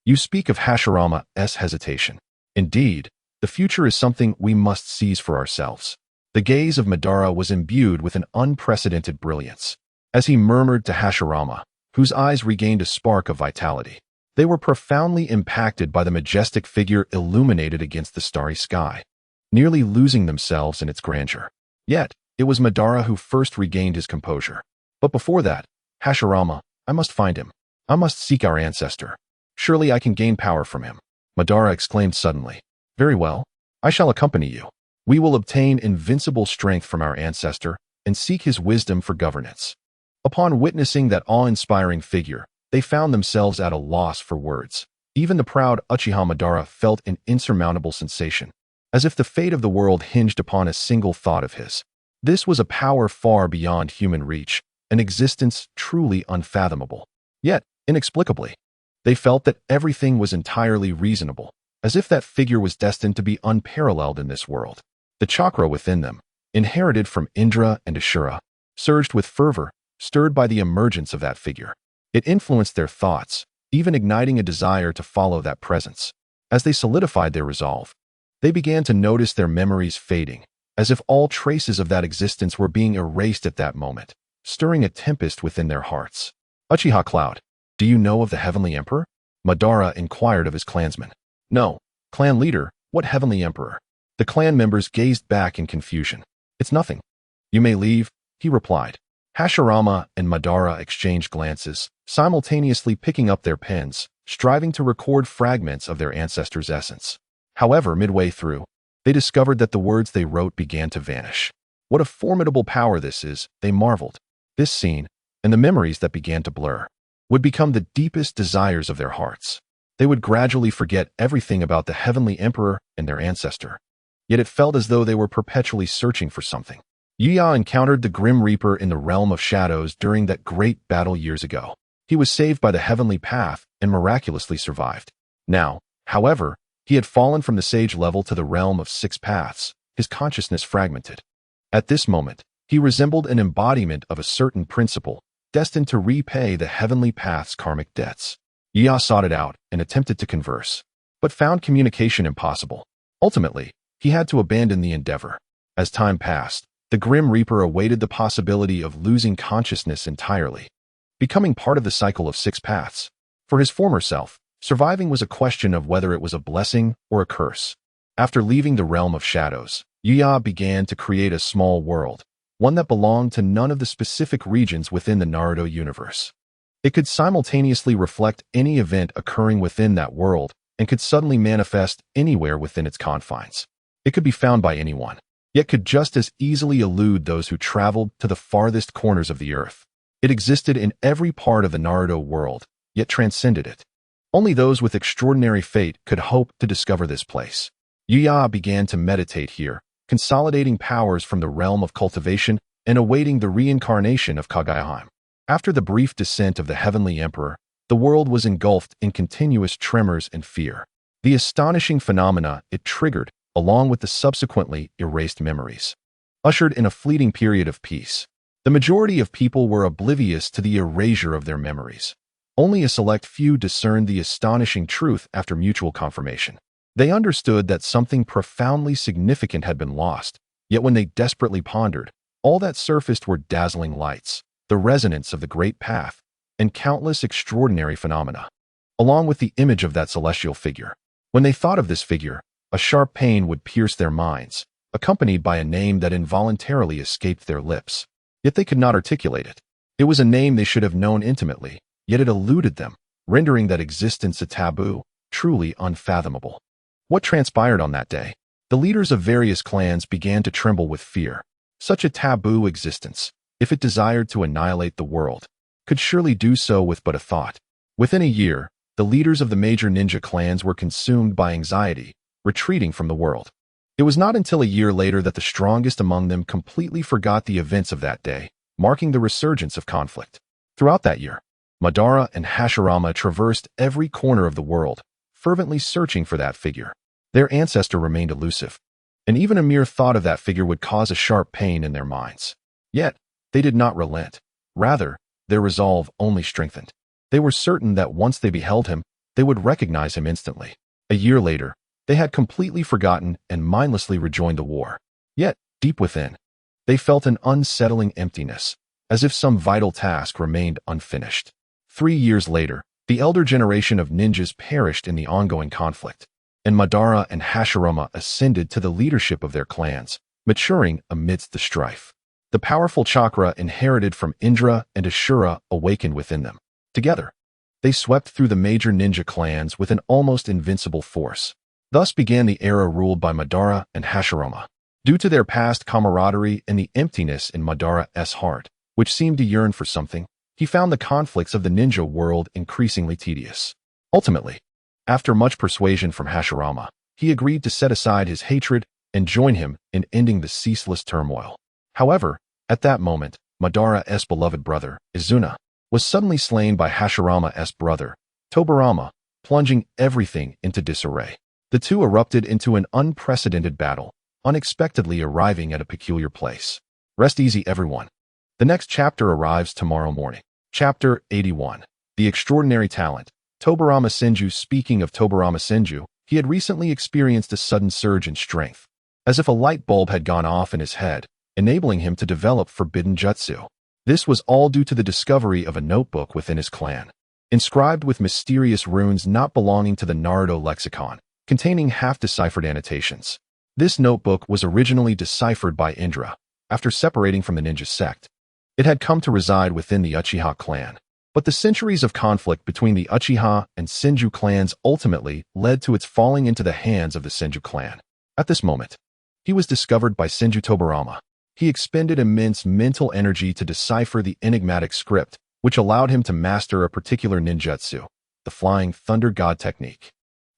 You speak of Hashirama's hesitation. Indeed, the future is something we must seize for ourselves. The gaze of Madara was imbued with an unprecedented brilliance. As he murmured to Hashirama, whose eyes regained a spark of vitality, they were profoundly impacted by the majestic figure illuminated against the starry sky, nearly losing themselves in its grandeur. Yet, it was Madara who first regained his composure. But before that, Hashirama, I must find him. I must seek our ancestor. Surely I can gain power from him. Madara exclaimed suddenly. Very well. I shall accompany you. We will obtain invincible strength from our ancestor and seek his wisdom for governance. Upon witnessing that awe-inspiring figure, they found themselves at a loss for words. Even the proud Uchiha Madara felt an insurmountable sensation, as if the fate of the world hinged upon a single thought of his. This was a power far beyond human reach, an existence truly unfathomable. Yet, inexplicably, they felt that everything was entirely reasonable, as if that figure was destined to be unparalleled in this world. The chakra within them, inherited from Indra and Ashura, surged with fervor, stirred by the emergence of that figure. It influenced their thoughts, even igniting a desire to follow that presence. As they solidified their resolve, they began to notice their memories fading, as if all traces of that existence were being erased at that moment, stirring a tempest within their hearts. Uchiha Cloud, do you know of the Heavenly Emperor? Madara inquired of his clansmen. No. Clan leader, what Heavenly Emperor? The clan members gazed back in confusion. It's nothing. You may leave, he replied. Hashirama and Madara exchanged glances, simultaneously picking up their pens, striving to record fragments of their ancestors' essence. However, midway through, they discovered that the words they wrote began to vanish. What a formidable power this is, they marveled. This scene, and the memories that began to blur, would become the deepest desires of their hearts. They would gradually forget everything about the Heavenly Emperor and their ancestor. Yet it felt as though they were perpetually searching for something. Yuya encountered the Grim Reaper in the realm of shadows during that great battle years ago. He was saved by the heavenly path and miraculously survived. Now, however, he had fallen from the sage level to the realm of six paths, his consciousness fragmented. At this moment, he resembled an embodiment of a certain principle, destined to repay the heavenly path's karmic debts. Yuya sought it out and attempted to converse, but found communication impossible. Ultimately, he had to abandon the endeavor. As time passed, the Grim Reaper awaited the possibility of losing consciousness entirely, becoming part of the cycle of six paths. For his former self, surviving was a question of whether it was a blessing or a curse. After leaving the realm of shadows, Yuya began to create a small world, one that belonged to none of the specific regions within the Naruto universe. It could simultaneously reflect any event occurring within that world and could suddenly manifest anywhere within its confines. It could be found by anyone, yet could just as easily elude those who traveled to the farthest corners of the earth. It existed in every part of the Naruto world, yet transcended it. Only those with extraordinary fate could hope to discover this place. Yuya began to meditate here, consolidating powers from the realm of cultivation and awaiting the reincarnation of Kaguya. After the brief descent of the Heavenly Emperor, the world was engulfed in continuous tremors and fear. The astonishing phenomena it triggered, along with the subsequently erased memories, ushered in a fleeting period of peace. The majority of people were oblivious to the erasure of their memories. Only a select few discerned the astonishing truth after mutual confirmation. They understood that something profoundly significant had been lost, yet when they desperately pondered, all that surfaced were dazzling lights, the resonance of the great path, and countless extraordinary phenomena, along with the image of that celestial figure. When they thought of this figure, a sharp pain would pierce their minds, accompanied by a name that involuntarily escaped their lips. Yet they could not articulate it. It was a name they should have known intimately, yet it eluded them, rendering that existence a taboo, truly unfathomable. What transpired on that day? The leaders of various clans began to tremble with fear. Such a taboo existence, if it desired to annihilate the world, could surely do so with but a thought. Within a year, the leaders of the major ninja clans were consumed by anxiety, retreating from the world. It was not until a year later that the strongest among them completely forgot the events of that day, marking the resurgence of conflict. Throughout that year, Madara and Hashirama traversed every corner of the world, fervently searching for that figure. Their ancestor remained elusive. and even a mere thought of that figure would cause a sharp pain in their minds. Yet, they did not relent. Rather, their resolve only strengthened. They were certain that once they beheld him, they would recognize him instantly. A year later, they had completely forgotten and mindlessly rejoined the war. Yet, deep within, they felt an unsettling emptiness, as if some vital task remained unfinished. 3 years later, the elder generation of ninjas perished in the ongoing conflict, and Madara and Hashirama ascended to the leadership of their clans, maturing amidst the strife. The powerful chakra inherited from Indra and Ashura awakened within them. Together, they swept through the major ninja clans with an almost invincible force. Thus began the era ruled by Madara and Hashirama. Due to their past camaraderie and the emptiness in Madara's heart, which seemed to yearn for something, he found the conflicts of the ninja world increasingly tedious. Ultimately, after much persuasion from Hashirama, he agreed to set aside his hatred and join him in ending the ceaseless turmoil. However, at that moment, Madara's beloved brother, Izuna, was suddenly slain by Hashirama's brother, Tobirama, plunging everything into disarray. The two erupted into an unprecedented battle, unexpectedly arriving at a peculiar place. Rest easy, everyone. The next chapter arrives tomorrow morning. Chapter 81. The Extraordinary Talent. Tobirama Senju. Speaking of Tobirama Senju, he had recently experienced a sudden surge in strength, as if a light bulb had gone off in his head, enabling him to develop forbidden jutsu. This was all due to the discovery of a notebook within his clan, inscribed with mysterious runes not belonging to the Naruto lexicon, containing half-deciphered annotations. This notebook was originally deciphered by Indra, after separating from the ninja sect. It had come to reside within the Uchiha clan, but the centuries of conflict between the Uchiha and Senju clans ultimately led to its falling into the hands of the Senju clan. At this moment, he was discovered by Senju Tobirama. He expended immense mental energy to decipher the enigmatic script, which allowed him to master a particular ninjutsu, the Flying Thunder God technique.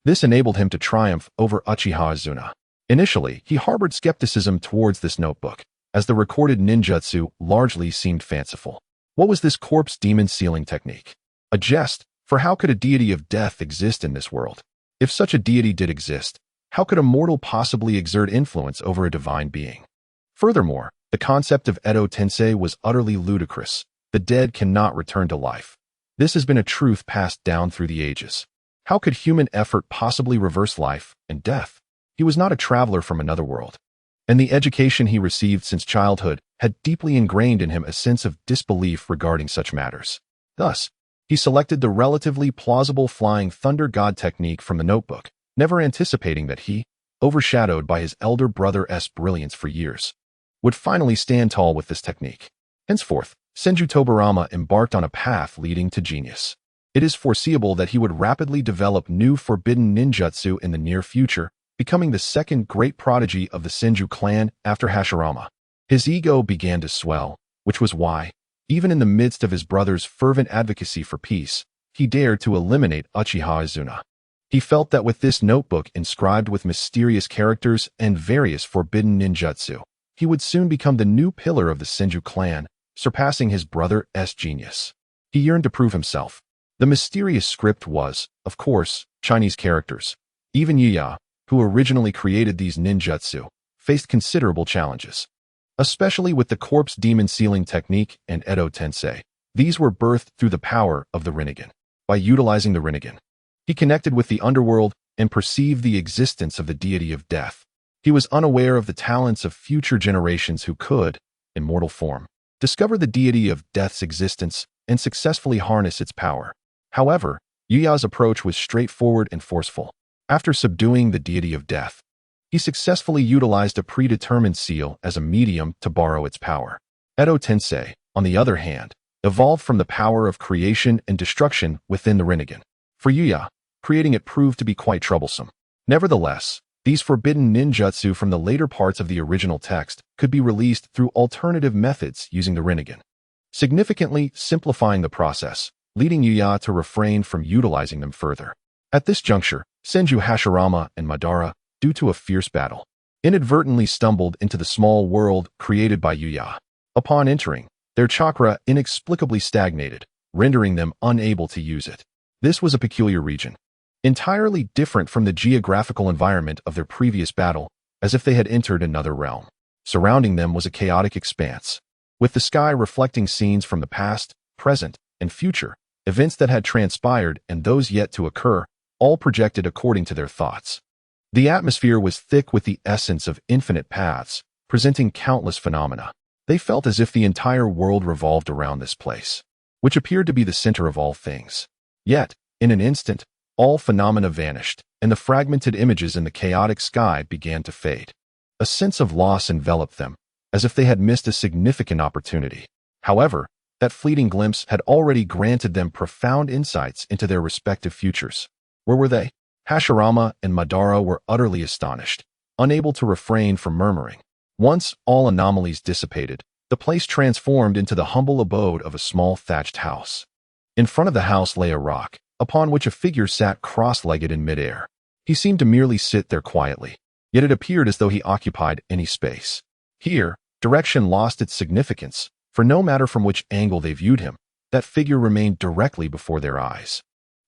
This enabled him to triumph over Uchiha Izuna. Initially, he harbored skepticism towards this notebook, as the recorded ninjutsu largely seemed fanciful. What was this corpse demon sealing technique? A jest, for how could a deity of death exist in this world? If such a deity did exist, how could a mortal possibly exert influence over a divine being? Furthermore, the concept of Edo Tensei was utterly ludicrous. The dead cannot return to life. This has been a truth passed down through the ages. How could human effort possibly reverse life and death? He was not a traveler from another world, and the education he received since childhood had deeply ingrained in him a sense of disbelief regarding such matters. Thus, he selected the relatively plausible Flying Thunder God technique from the notebook, never anticipating that he, overshadowed by his elder brother's brilliance for years, would finally stand tall with this technique. Henceforth, Senju Tobirama embarked on a path leading to genius. It is foreseeable that he would rapidly develop new forbidden ninjutsu in the near future, becoming the second great prodigy of the Senju clan after Hashirama. His ego began to swell, which was why, even in the midst of his brother's fervent advocacy for peace, he dared to eliminate Uchiha Izuna. He felt that with this notebook inscribed with mysterious characters and various forbidden ninjutsu, he would soon become the new pillar of the Senju clan, surpassing his brother's genius. He yearned to prove himself. The mysterious script was, of course, Chinese characters. Even Yuya, who originally created these ninjutsu, faced considerable challenges, especially with the corpse demon sealing technique and Edo Tensei. These were birthed through the power of the Rinnegan. By utilizing the Rinnegan, he connected with the underworld and perceived the existence of the deity of death. He was unaware of the talents of future generations who could, in mortal form, discover the deity of death's existence and successfully harness its power. However, Yuya's approach was straightforward and forceful. After subduing the deity of death, he successfully utilized a predetermined seal as a medium to borrow its power. Edo Tensei, on the other hand, evolved from the power of creation and destruction within the Rinnegan. For Yuya, creating it proved to be quite troublesome. Nevertheless, these forbidden ninjutsu from the later parts of the original text could be released through alternative methods using the Rinnegan, significantly simplifying the process, leading Yuya to refrain from utilizing them further. At this juncture, Senju Hashirama and Madara, due to a fierce battle, inadvertently stumbled into the small world created by Yuya. Upon entering, their chakra inexplicably stagnated, rendering them unable to use it. This was a peculiar region, entirely different from the geographical environment of their previous battle, as if they had entered another realm. Surrounding them was a chaotic expanse, with the sky reflecting scenes from the past, present, and future, events that had transpired and those yet to occur, all projected according to their thoughts. The atmosphere was thick with the essence of infinite paths, presenting countless phenomena. They felt as if the entire world revolved around this place, which appeared to be the center of all things. Yet, in an instant, all phenomena vanished, and the fragmented images in the chaotic sky began to fade. A sense of loss enveloped them, as if they had missed a significant opportunity. However, that fleeting glimpse had already granted them profound insights into their respective futures. Where were they? Hashirama and Madara were utterly astonished, unable to refrain from murmuring. Once all anomalies dissipated, the place transformed into the humble abode of a small thatched house. In front of the house lay a rock, upon which a figure sat cross-legged in midair. He seemed to merely sit there quietly, yet it appeared as though he occupied any space. Here, direction lost its significance, for no matter from which angle they viewed him, that figure remained directly before their eyes.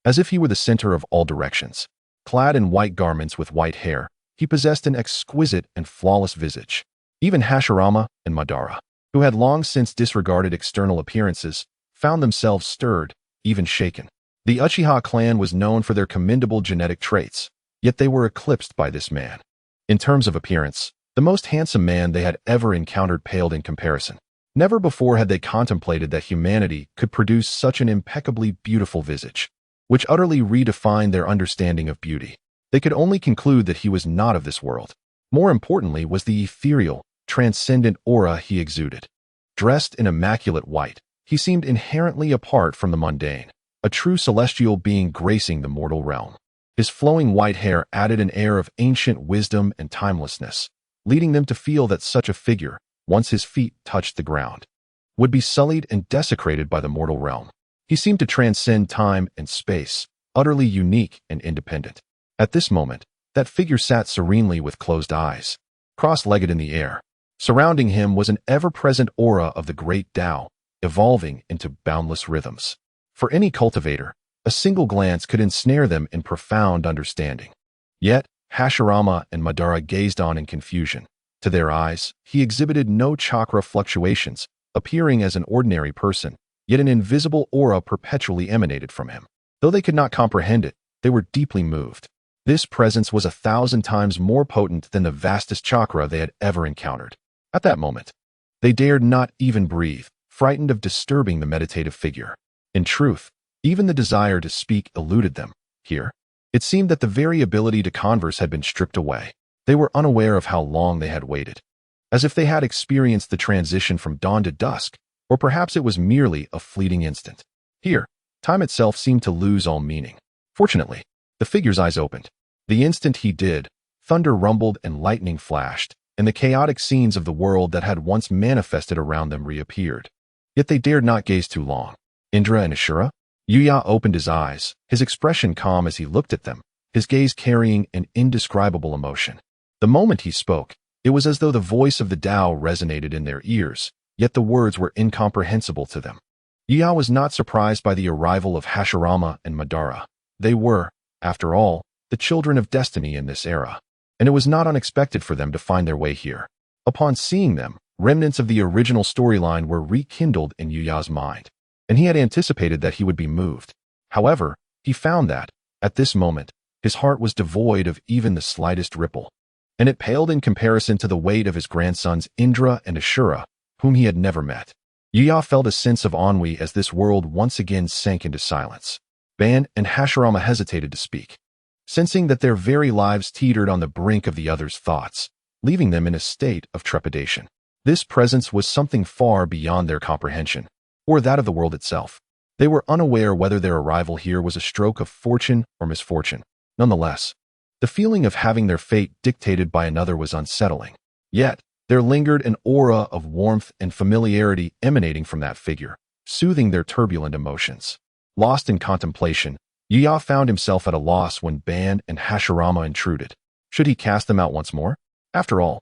As if he were the center of all directions. Clad in white garments with white hair, he possessed an exquisite and flawless visage. Even Hashirama and Madara, who had long since disregarded external appearances, found themselves stirred, even shaken. The Uchiha clan was known for their commendable genetic traits, yet they were eclipsed by this man. In terms of appearance, the most handsome man they had ever encountered paled in comparison. Never before had they contemplated that humanity could produce such an impeccably beautiful visage, which utterly redefined their understanding of beauty. They could only conclude that he was not of this world. More importantly was the ethereal, transcendent aura he exuded. Dressed in immaculate white, he seemed inherently apart from the mundane, a true celestial being gracing the mortal realm. His flowing white hair added an air of ancient wisdom and timelessness, leading them to feel that such a figure, once his feet touched the ground, would be sullied and desecrated by the mortal realm. He seemed to transcend time and space, utterly unique and independent. At this moment, that figure sat serenely with closed eyes, cross-legged in the air. Surrounding him was an ever-present aura of the great Tao, evolving into boundless rhythms. For any cultivator, a single glance could ensnare them in profound understanding. Yet, Hashirama and Madara gazed on in confusion. To their eyes, he exhibited no chakra fluctuations, appearing as an ordinary person, yet an invisible aura perpetually emanated from him. Though they could not comprehend it, they were deeply moved. This presence was 1,000 times more potent than the vastest chakra they had ever encountered. At that moment, they dared not even breathe, frightened of disturbing the meditative figure. In truth, even the desire to speak eluded them. Here, it seemed that the very ability to converse had been stripped away. They were unaware of how long they had waited, as if they had experienced the transition from dawn to dusk, or perhaps it was merely a fleeting instant. Here, time itself seemed to lose all meaning. Fortunately, the figure's eyes opened. The instant he did, thunder rumbled and lightning flashed, and the chaotic scenes of the world that had once manifested around them reappeared. Yet they dared not gaze too long. Indra and Ashura? Yuya opened his eyes, his expression calm as he looked at them, his gaze carrying an indescribable emotion. The moment he spoke, it was as though the voice of the Tao resonated in their ears, yet the words were incomprehensible to them. Yuya was not surprised by the arrival of Hashirama and Madara. They were, after all, the children of destiny in this era, and it was not unexpected for them to find their way here. Upon seeing them, remnants of the original storyline were rekindled in Yuya's mind, and he had anticipated that he would be moved. However, he found that, at this moment, his heart was devoid of even the slightest ripple, and it paled in comparison to the weight of his grandsons Indra and Ashura, whom he had never met. Yuya felt a sense of ennui as this world once again sank into silence. Ban and Hashirama hesitated to speak, sensing that their very lives teetered on the brink of the other's thoughts, leaving them in a state of trepidation. This presence was something far beyond their comprehension, or that of the world itself. They were unaware whether their arrival here was a stroke of fortune or misfortune. Nonetheless, the feeling of having their fate dictated by another was unsettling. Yet, there lingered an aura of warmth and familiarity emanating from that figure, soothing their turbulent emotions. Lost in contemplation, Yuya found himself at a loss when Ban and Hashirama intruded. Should he cast them out once more? After all,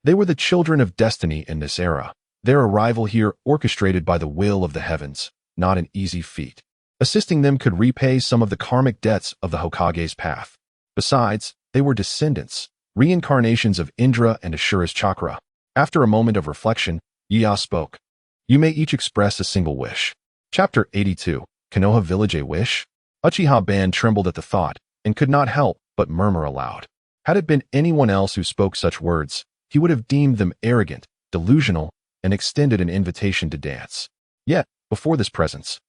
they were the children of destiny in this era. Their arrival here orchestrated by the will of the heavens, not an easy feat. Assisting them could repay some of the karmic debts of the Hokage's path. Besides, they were descendants, reincarnations of Indra and Ashura's chakra. After a moment of reflection, Yiya spoke. You may each express a single wish. Chapter 82. Konoha Village a Wish? Uchiha Ban trembled at the thought, and could not help but murmur aloud. Had it been anyone else who spoke such words, he would have deemed them arrogant, delusional, and extended an invitation to dance. Yet, before this presence,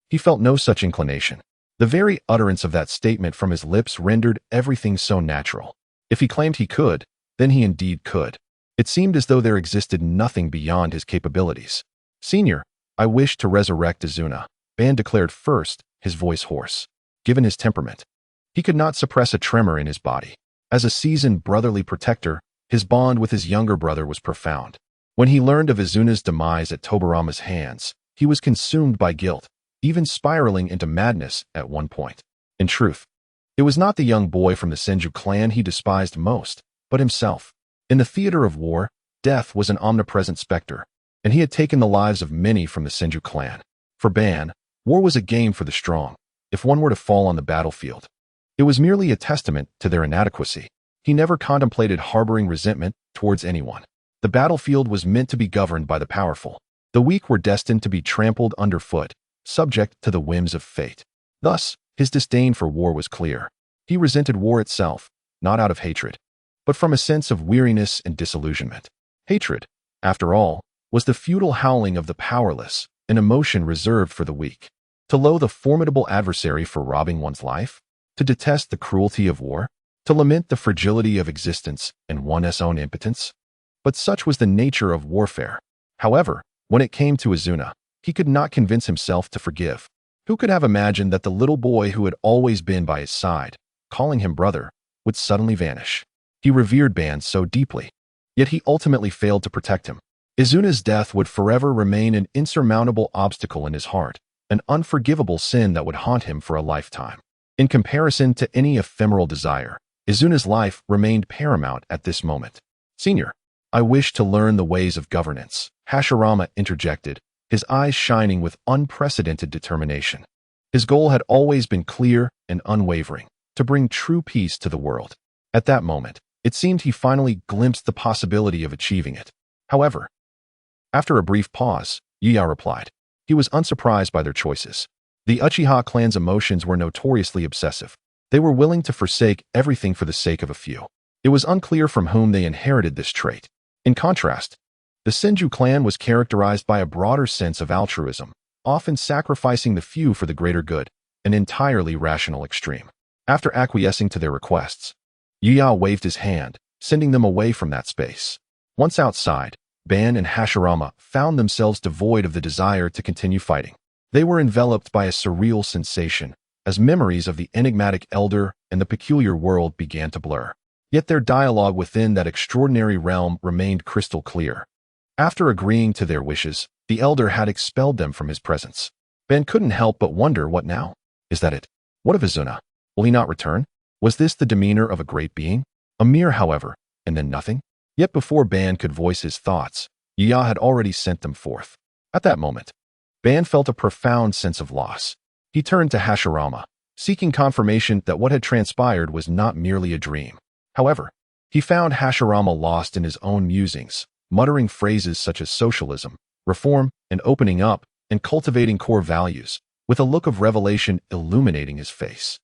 he felt no such inclination. The very utterance of that statement from his lips rendered everything so natural. If he claimed he could, then he indeed could. It seemed as though there existed nothing beyond his capabilities. Senior, I wish to resurrect Izuna, Ban declared first, his voice hoarse. Given his temperament, he could not suppress a tremor in his body. As a seasoned brotherly protector, his bond with his younger brother was profound. When he learned of Izuna's demise at Tobarama's hands, he was consumed by guilt, even spiraling into madness at one point. In truth, it was not the young boy from the Senju clan he despised most, but himself. In the theater of war, death was an omnipresent specter, and he had taken the lives of many from the Senju clan. For Ban, war was a game for the strong. If one were to fall on the battlefield, it was merely a testament to their inadequacy. He never contemplated harboring resentment towards anyone. The battlefield was meant to be governed by the powerful. The weak were destined to be trampled underfoot, subject to the whims of fate. Thus, his disdain for war was clear. He resented war itself, not out of hatred, but from a sense of weariness and disillusionment. Hatred, after all, was the futile howling of the powerless, an emotion reserved for the weak. To loathe a formidable adversary for robbing one's life? To detest the cruelty of war? To lament the fragility of existence and one's own impotence? But such was the nature of warfare. However, when it came to Izuna, he could not convince himself to forgive. Who could have imagined that the little boy who had always been by his side, calling him brother, would suddenly vanish? He revered Ban so deeply, yet he ultimately failed to protect him. Izuna's death would forever remain an insurmountable obstacle in his heart, an unforgivable sin that would haunt him for a lifetime. In comparison to any ephemeral desire, Izuna's life remained paramount at this moment. Senior, I wish to learn the ways of governance, Hashirama interjected, his eyes shining with unprecedented determination. His goal had always been clear and unwavering, to bring true peace to the world. At that moment, it seemed he finally glimpsed the possibility of achieving it. However, after a brief pause, Yiya replied. He was unsurprised by their choices. The Uchiha clan's emotions were notoriously obsessive. They were willing to forsake everything for the sake of a few. It was unclear from whom they inherited this trait. In contrast, the Senju clan was characterized by a broader sense of altruism, often sacrificing the few for the greater good, an entirely rational extreme. After acquiescing to their requests, Yiya waved his hand, sending them away from that space. Once outside, Ban and Hashirama found themselves devoid of the desire to continue fighting. They were enveloped by a surreal sensation, as memories of the enigmatic elder and the peculiar world began to blur. Yet their dialogue within that extraordinary realm remained crystal clear. After agreeing to their wishes, the elder had expelled them from his presence. Ben couldn't help but wonder, what now? Is that it? What of Izuna? Will he not return? Was this the demeanor of a great being? A mere however, and then nothing? Yet before Ban could voice his thoughts, Yiya had already sent them forth. At that moment, Ban felt a profound sense of loss. He turned to Hashirama, seeking confirmation that what had transpired was not merely a dream. However, he found Hashirama lost in his own musings, muttering phrases such as socialism, reform, and opening up, and cultivating core values, with a look of revelation illuminating his face.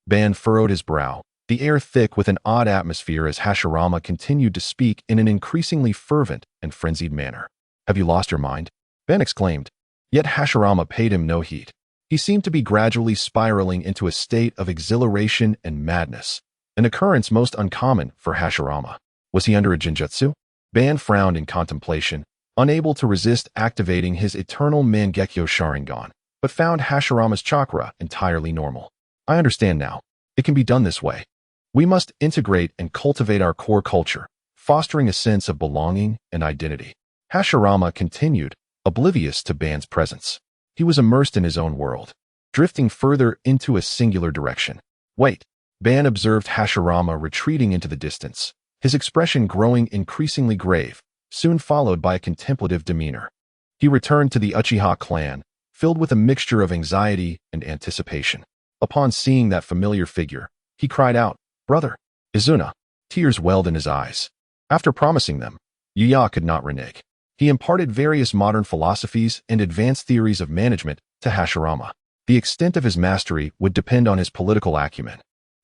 Ban furrowed his brow, the air thick with an odd atmosphere as Hashirama continued to speak in an increasingly fervent and frenzied manner. Have you lost your mind? Ban exclaimed. Yet Hashirama paid him no heed. He seemed to be gradually spiraling into a state of exhilaration and madness, an occurrence most uncommon for Hashirama. Was he under a genjutsu? Ban frowned in contemplation, unable to resist activating his eternal Mangekyo Sharingan, but found Hashirama's chakra entirely normal. I understand now. It can be done this way. We must integrate and cultivate our core culture, fostering a sense of belonging and identity. Hashirama continued, oblivious to Ban's presence. He was immersed in his own world, drifting further into a singular direction. Wait. Ban observed Hashirama retreating into the distance, his expression growing increasingly grave, soon followed by a contemplative demeanor. He returned to the Uchiha clan, filled with a mixture of anxiety and anticipation. Upon seeing that familiar figure, he cried out, Brother, Izuna. Tears welled in his eyes. After promising them, Yuya could not renege. He imparted various modern philosophies and advanced theories of management to Hashirama. The extent of his mastery would depend on his political acumen.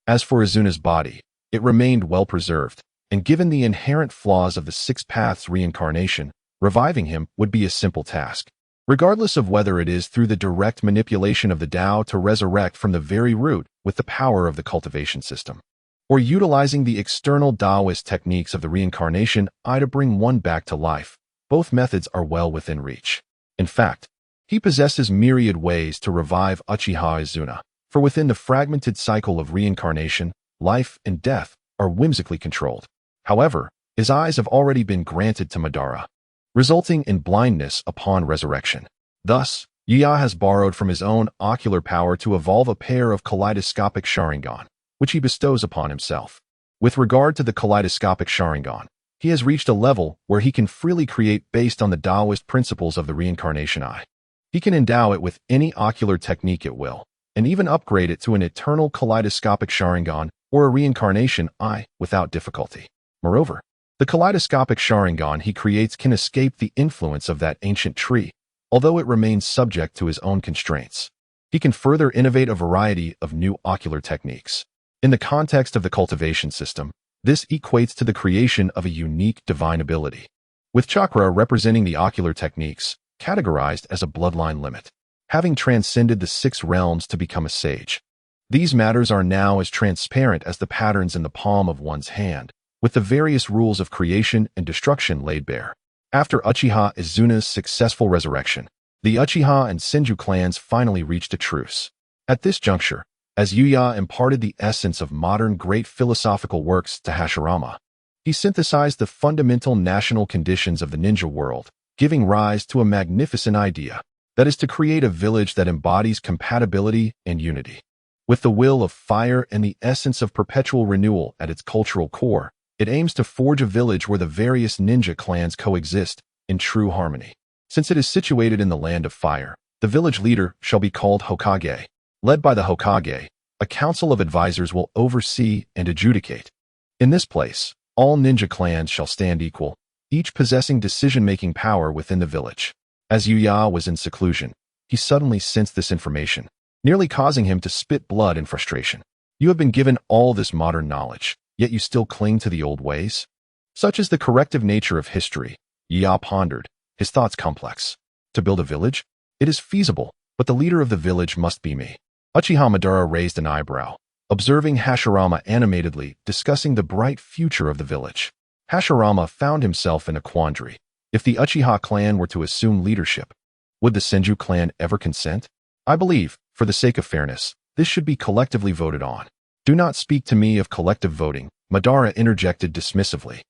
As for Izuna's body, it remained well preserved, and given the inherent flaws of the Six Paths reincarnation, reviving him would be a simple task. Regardless of whether it is through the direct manipulation of the Tao to resurrect from the very root with the power of the cultivation system, or utilizing the external Taoist techniques of the reincarnation to bring one back to life, both methods are well within reach. In fact, he possesses myriad ways to revive Uchiha Izuna, for within the fragmented cycle of reincarnation, life and death are whimsically controlled. However, his eyes have already been granted to Madara, resulting in blindness upon resurrection. Thus, Yuya has borrowed from his own ocular power to evolve a pair of kaleidoscopic Sharingan, which he bestows upon himself. With regard to the kaleidoscopic Sharingan, he has reached a level where he can freely create based on the Taoist principles of the reincarnation eye. He can endow it with any ocular technique at will, and even upgrade it to an eternal kaleidoscopic Sharingan or a reincarnation eye without difficulty. Moreover, the kaleidoscopic Sharingan he creates can escape the influence of that ancient tree, although it remains subject to his own constraints. He can further innovate a variety of new ocular techniques. In the context of the cultivation system, this equates to the creation of a unique divine ability, with chakra representing the ocular techniques, categorized as a bloodline limit. Having transcended the 6 realms to become a sage, these matters are now as transparent as the patterns in the palm of one's hand, with the various rules of creation and destruction laid bare. After Uchiha Izuna's successful resurrection, the Uchiha and Senju clans finally reached a truce. At this juncture, as Yuya imparted the essence of modern great philosophical works to Hashirama, he synthesized the fundamental national conditions of the ninja world, giving rise to a magnificent idea, that is to create a village that embodies compatibility and unity. With the will of fire and the essence of perpetual renewal at its cultural core, it aims to forge a village where the various ninja clans coexist in true harmony. Since it is situated in the land of fire, the village leader shall be called Hokage. Led by the Hokage, a council of advisors will oversee and adjudicate. In this place, all ninja clans shall stand equal, each possessing decision-making power within the village. As Yuya was in seclusion, he suddenly sensed this information, nearly causing him to spit blood in frustration. You have been given all this modern knowledge, yet you still cling to the old ways? Such is the corrective nature of history, Yuya pondered, his thoughts complex. To build a village? It is feasible, but the leader of the village must be me. Uchiha Madara raised an eyebrow, observing Hashirama animatedly discussing the bright future of the village. Hashirama found himself in a quandary. If the Uchiha clan were to assume leadership, would the Senju clan ever consent? I believe, for the sake of fairness, this should be collectively voted on. Do not speak to me of collective voting, Madara interjected dismissively.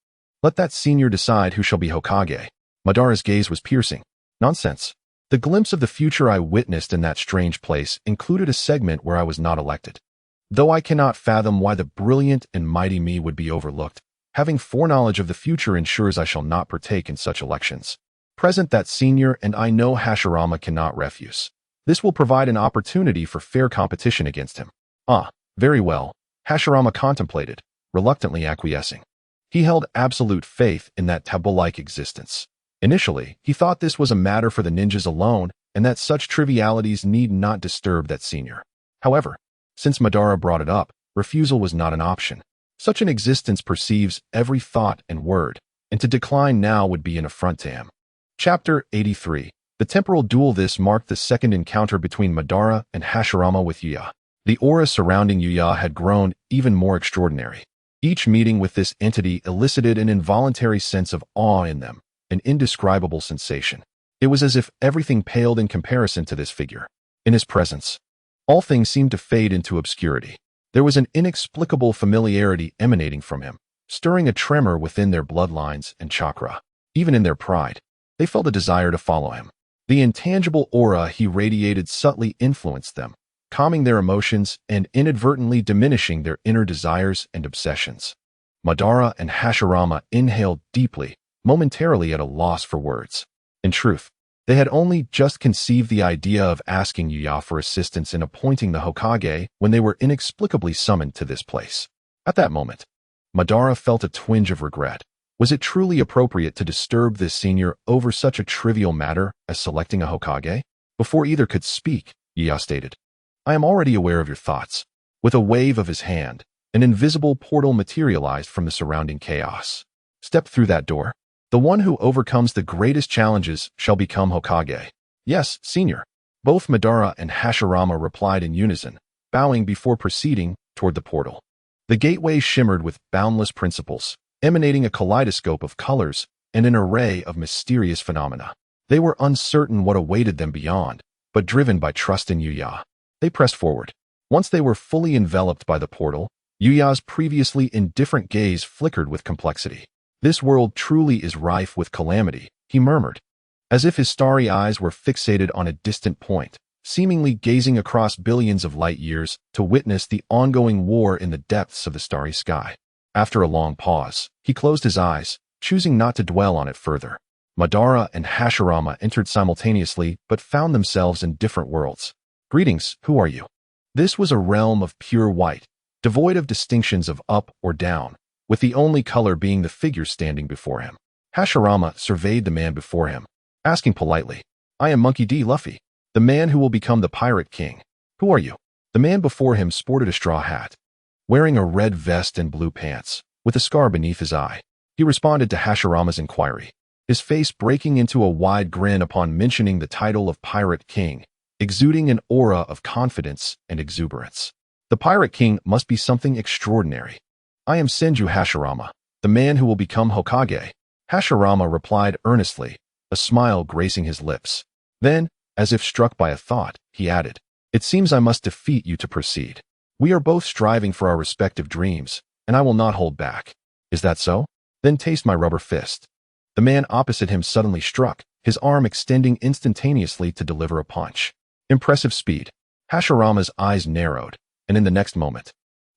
Let that senior decide who shall be Hokage. Madara's gaze was piercing. Nonsense. The glimpse of the future I witnessed in that strange place included a segment where I was not elected. Though I cannot fathom why the brilliant and mighty me would be overlooked, having foreknowledge of the future ensures I shall not partake in such elections. Present that senior and I know Hashirama cannot refuse. This will provide an opportunity for fair competition against him. Very well, Hashirama contemplated, reluctantly acquiescing. He held absolute faith in that taboo-like existence. Initially, he thought this was a matter for the ninjas alone and that such trivialities need not disturb that senior. However, since Madara brought it up, refusal was not an option. Such an existence perceives every thought and word, and to decline now would be an affront to him. Chapter 83. The Temporal Duel. This marked the second encounter between Madara and Hashirama with Yuya. The aura surrounding Yuya had grown even more extraordinary. Each meeting with this entity elicited an involuntary sense of awe in them, an indescribable sensation. It was as if everything paled in comparison to this figure. In his presence, all things seemed to fade into obscurity. There was an inexplicable familiarity emanating from him, stirring a tremor within their bloodlines and chakra. Even in their pride, they felt a desire to follow him. The intangible aura he radiated subtly influenced them, calming their emotions and inadvertently diminishing their inner desires and obsessions. Madara and Hashirama inhaled deeply, momentarily at a loss for words. In truth, they had only just conceived the idea of asking Yuya for assistance in appointing the Hokage when they were inexplicably summoned to this place. At that moment, Madara felt a twinge of regret. Was it truly appropriate to disturb this senior over such a trivial matter as selecting a Hokage? Before either could speak, Yuya stated, I am already aware of your thoughts. With a wave of his hand, an invisible portal materialized from the surrounding chaos. Step through that door. The one who overcomes the greatest challenges shall become Hokage. Yes, senior. Both Madara and Hashirama replied in unison, bowing before proceeding toward the portal. The gateway shimmered with boundless principles, emanating a kaleidoscope of colors and an array of mysterious phenomena. They were uncertain what awaited them beyond, but driven by trust in Yuya. They pressed forward. Once they were fully enveloped by the portal, Yuya's previously indifferent gaze flickered with complexity. This world truly is rife with calamity, he murmured, as if his starry eyes were fixated on a distant point, seemingly gazing across billions of light years to witness the ongoing war in the depths of the starry sky. After a long pause, he closed his eyes, choosing not to dwell on it further. Madara and Hashirama entered simultaneously but found themselves in different worlds. Greetings, who are you? This was a realm of pure white, devoid of distinctions of up or down, with the only color being the figure standing before him. Hashirama surveyed the man before him, asking politely, I am Monkey D. Luffy, the man who will become the Pirate King. Who are you? The man before him sported a straw hat, wearing a red vest and blue pants, with a scar beneath his eye. He responded to Hashirama's inquiry, his face breaking into a wide grin upon mentioning the title of Pirate King, exuding an aura of confidence and exuberance. The Pirate King must be something extraordinary. I am Senju Hashirama, the man who will become Hokage. Hashirama replied earnestly, a smile gracing his lips. Then, as if struck by a thought, he added, It seems I must defeat you to proceed. We are both striving for our respective dreams, and I will not hold back. Is that so? Then taste my rubber fist. The man opposite him suddenly struck, his arm extending instantaneously to deliver a punch. Impressive speed. Hashirama's eyes narrowed, and in the next moment,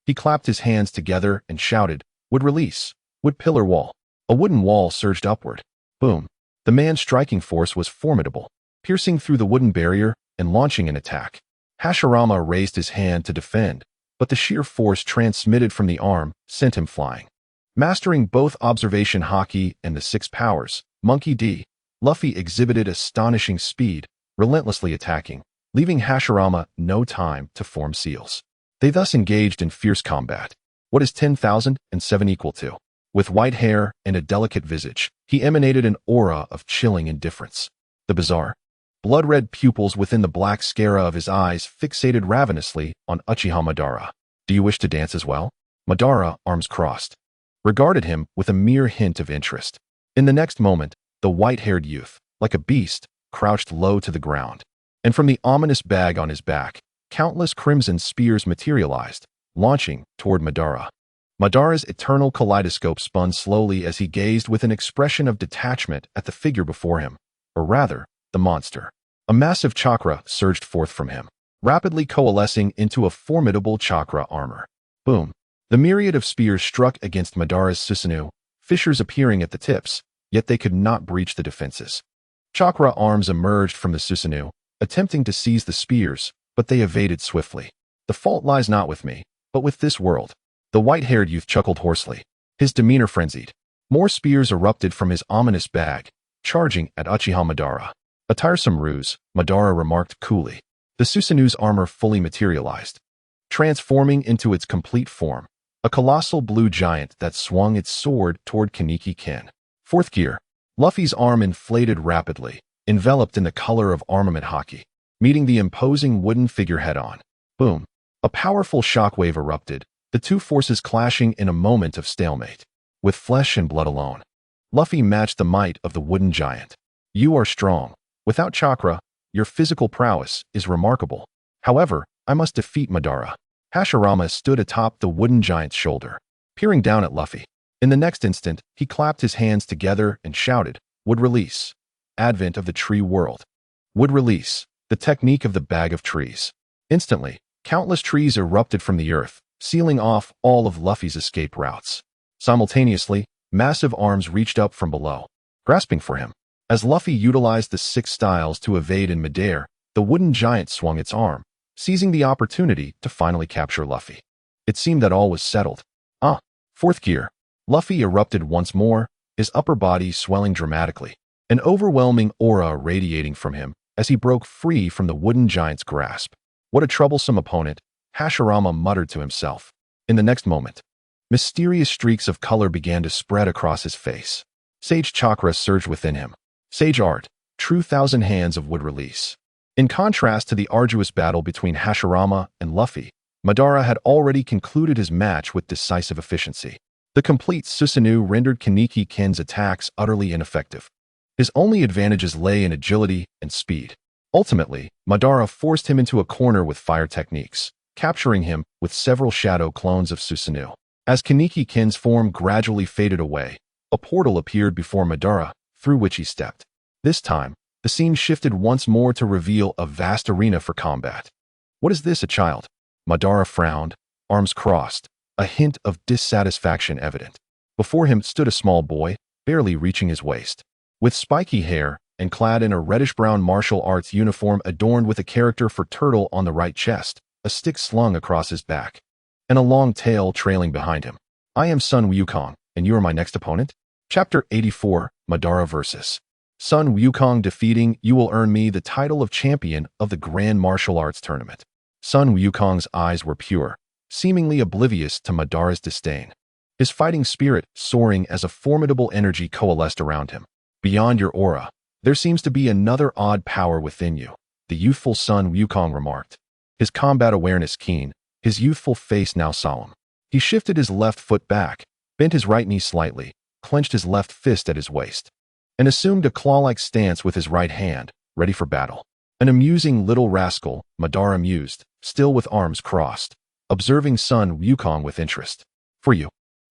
he clapped his hands together and shouted, Wood release, wood pillar wall. A wooden wall surged upward. Boom. The man's striking force was formidable, piercing through the wooden barrier and launching an attack. Hashirama raised his hand to defend, but the sheer force transmitted from the arm sent him flying. Mastering both observation haki and the 6 powers, Monkey D. Luffy exhibited astonishing speed, relentlessly attacking, leaving Hashirama no time to form seals. They thus engaged in fierce combat. What is 10,007 equal to? With white hair and a delicate visage, he emanated an aura of chilling indifference. The bizarre, blood-red pupils within the black sclera of his eyes fixated ravenously on Uchiha Madara. Do you wish to dance as well? Madara, arms crossed, regarded him with a mere hint of interest. In the next moment, the white-haired youth, like a beast, crouched low to the ground, and from the ominous bag on his back, countless crimson spears materialized, launching toward Madara. Madara's eternal kaleidoscope spun slowly as he gazed with an expression of detachment at the figure before him, or rather, the monster. A massive chakra surged forth from him, rapidly coalescing into a formidable chakra armor. Boom! The myriad of spears struck against Madara's Susanoo, fissures appearing at the tips, yet they could not breach the defenses. Chakra arms emerged from the Susanoo, attempting to seize the spears, but they evaded swiftly. The fault lies not with me, but with this world. The white-haired youth chuckled hoarsely, his demeanor frenzied. More spears erupted from his ominous bag, charging at Uchiha Madara. A tiresome ruse, Madara remarked coolly. The Susanoo's armor fully materialized, transforming into its complete form, a colossal blue giant that swung its sword toward Kaneki Ken. Fourth gear. Luffy's arm inflated rapidly, enveloped in the color of armament haki, meeting the imposing wooden figure head-on. Boom. A powerful shockwave erupted, the two forces clashing in a moment of stalemate. With flesh and blood alone, Luffy matched the might of the wooden giant. You are strong. Without chakra, your physical prowess is remarkable. However, I must defeat Madara. Hashirama stood atop the wooden giant's shoulder, peering down at Luffy. In the next instant, he clapped his hands together and shouted, Wood release. Advent of the tree world. Wood release, the technique of the bag of trees. Instantly, countless trees erupted from the earth, sealing off all of Luffy's escape routes. Simultaneously, massive arms reached up from below, grasping for him. As Luffy utilized the 6 styles to evade in midair, the wooden giant swung its arm, seizing the opportunity to finally capture Luffy. It seemed that all was settled. Fourth gear. Luffy erupted once more, his upper body swelling dramatically, an overwhelming aura radiating from him as he broke free from the wooden giant's grasp. What a troublesome opponent, Hashirama muttered to himself. In the next moment, mysterious streaks of color began to spread across his face. Sage chakra surged within him. Sage art, true thousand hands of wood release. In contrast to the arduous battle between Hashirama and Luffy, Madara had already concluded his match with decisive efficiency. The complete Susanoo rendered Kaneki Ken's attacks utterly ineffective. His only advantages lay in agility and speed. Ultimately, Madara forced him into a corner with fire techniques, capturing him with several shadow clones of Susanoo. As Kaneki Ken's form gradually faded away, a portal appeared before Madara, through which he stepped. This time, the scene shifted once more to reveal a vast arena for combat. What is this, a child? Madara frowned, arms crossed, a hint of dissatisfaction evident. Before him stood a small boy, barely reaching his waist. With spiky hair and clad in a reddish-brown martial arts uniform adorned with a character for turtle on the right chest, a stick slung across his back, and a long tail trailing behind him. I am Sun Wukong, and you are my next opponent? Chapter 84, Madara vs. Sun Wukong defeating you will earn me the title of champion of the Grand Martial Arts Tournament. Sun Wukong's eyes were pure, seemingly oblivious to Madara's disdain. His fighting spirit soaring as a formidable energy coalesced around him. Beyond your aura, there seems to be another odd power within you, the youthful Sun Wukong remarked. His combat awareness keen, his youthful face now solemn. He shifted his left foot back, bent his right knee slightly, clenched his left fist at his waist, and assumed a claw-like stance with his right hand, ready for battle. An amusing little rascal, Madara mused, still with arms crossed, observing Sun Wukong with interest. For you.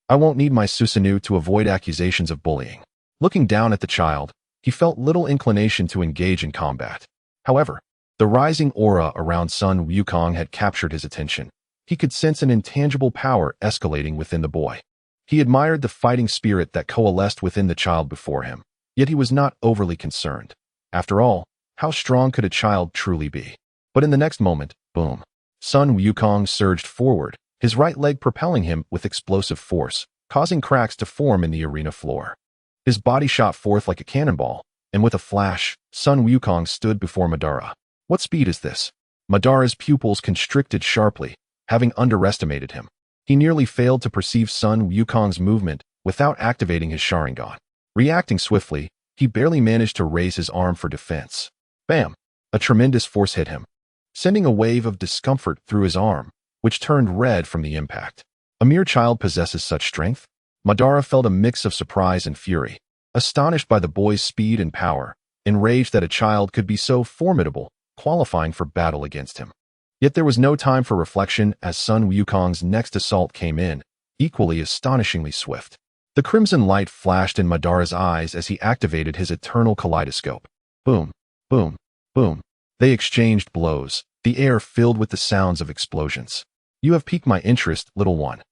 I won't need my Susanoo to avoid accusations of bullying. Looking down at the child, he felt little inclination to engage in combat. However, the rising aura around Sun Wukong had captured his attention. He could sense an intangible power escalating within the boy. He admired the fighting spirit that coalesced within the child before him, yet he was not overly concerned. After all, how strong could a child truly be? But in the next moment, boom. Sun Wukong surged forward, his right leg propelling him with explosive force, causing cracks to form in the arena floor. His body shot forth like a cannonball, and with a flash, Sun Wukong stood before Madara. What speed is this? Madara's pupils constricted sharply, having underestimated him. He nearly failed to perceive Sun Wukong's movement without activating his Sharingan. Reacting swiftly, he barely managed to raise his arm for defense. Bam! A tremendous force hit him, sending a wave of discomfort through his arm, which turned red from the impact. A mere child possesses such strength? Madara felt a mix of surprise and fury, astonished by the boy's speed and power, enraged that a child could be so formidable, qualifying for battle against him. Yet there was no time for reflection as Sun Wukong's next assault came in, equally astonishingly swift. The crimson light flashed in Madara's eyes as he activated his eternal kaleidoscope. Boom, boom, boom. They exchanged blows, the air filled with the sounds of explosions. You have piqued my interest, little one.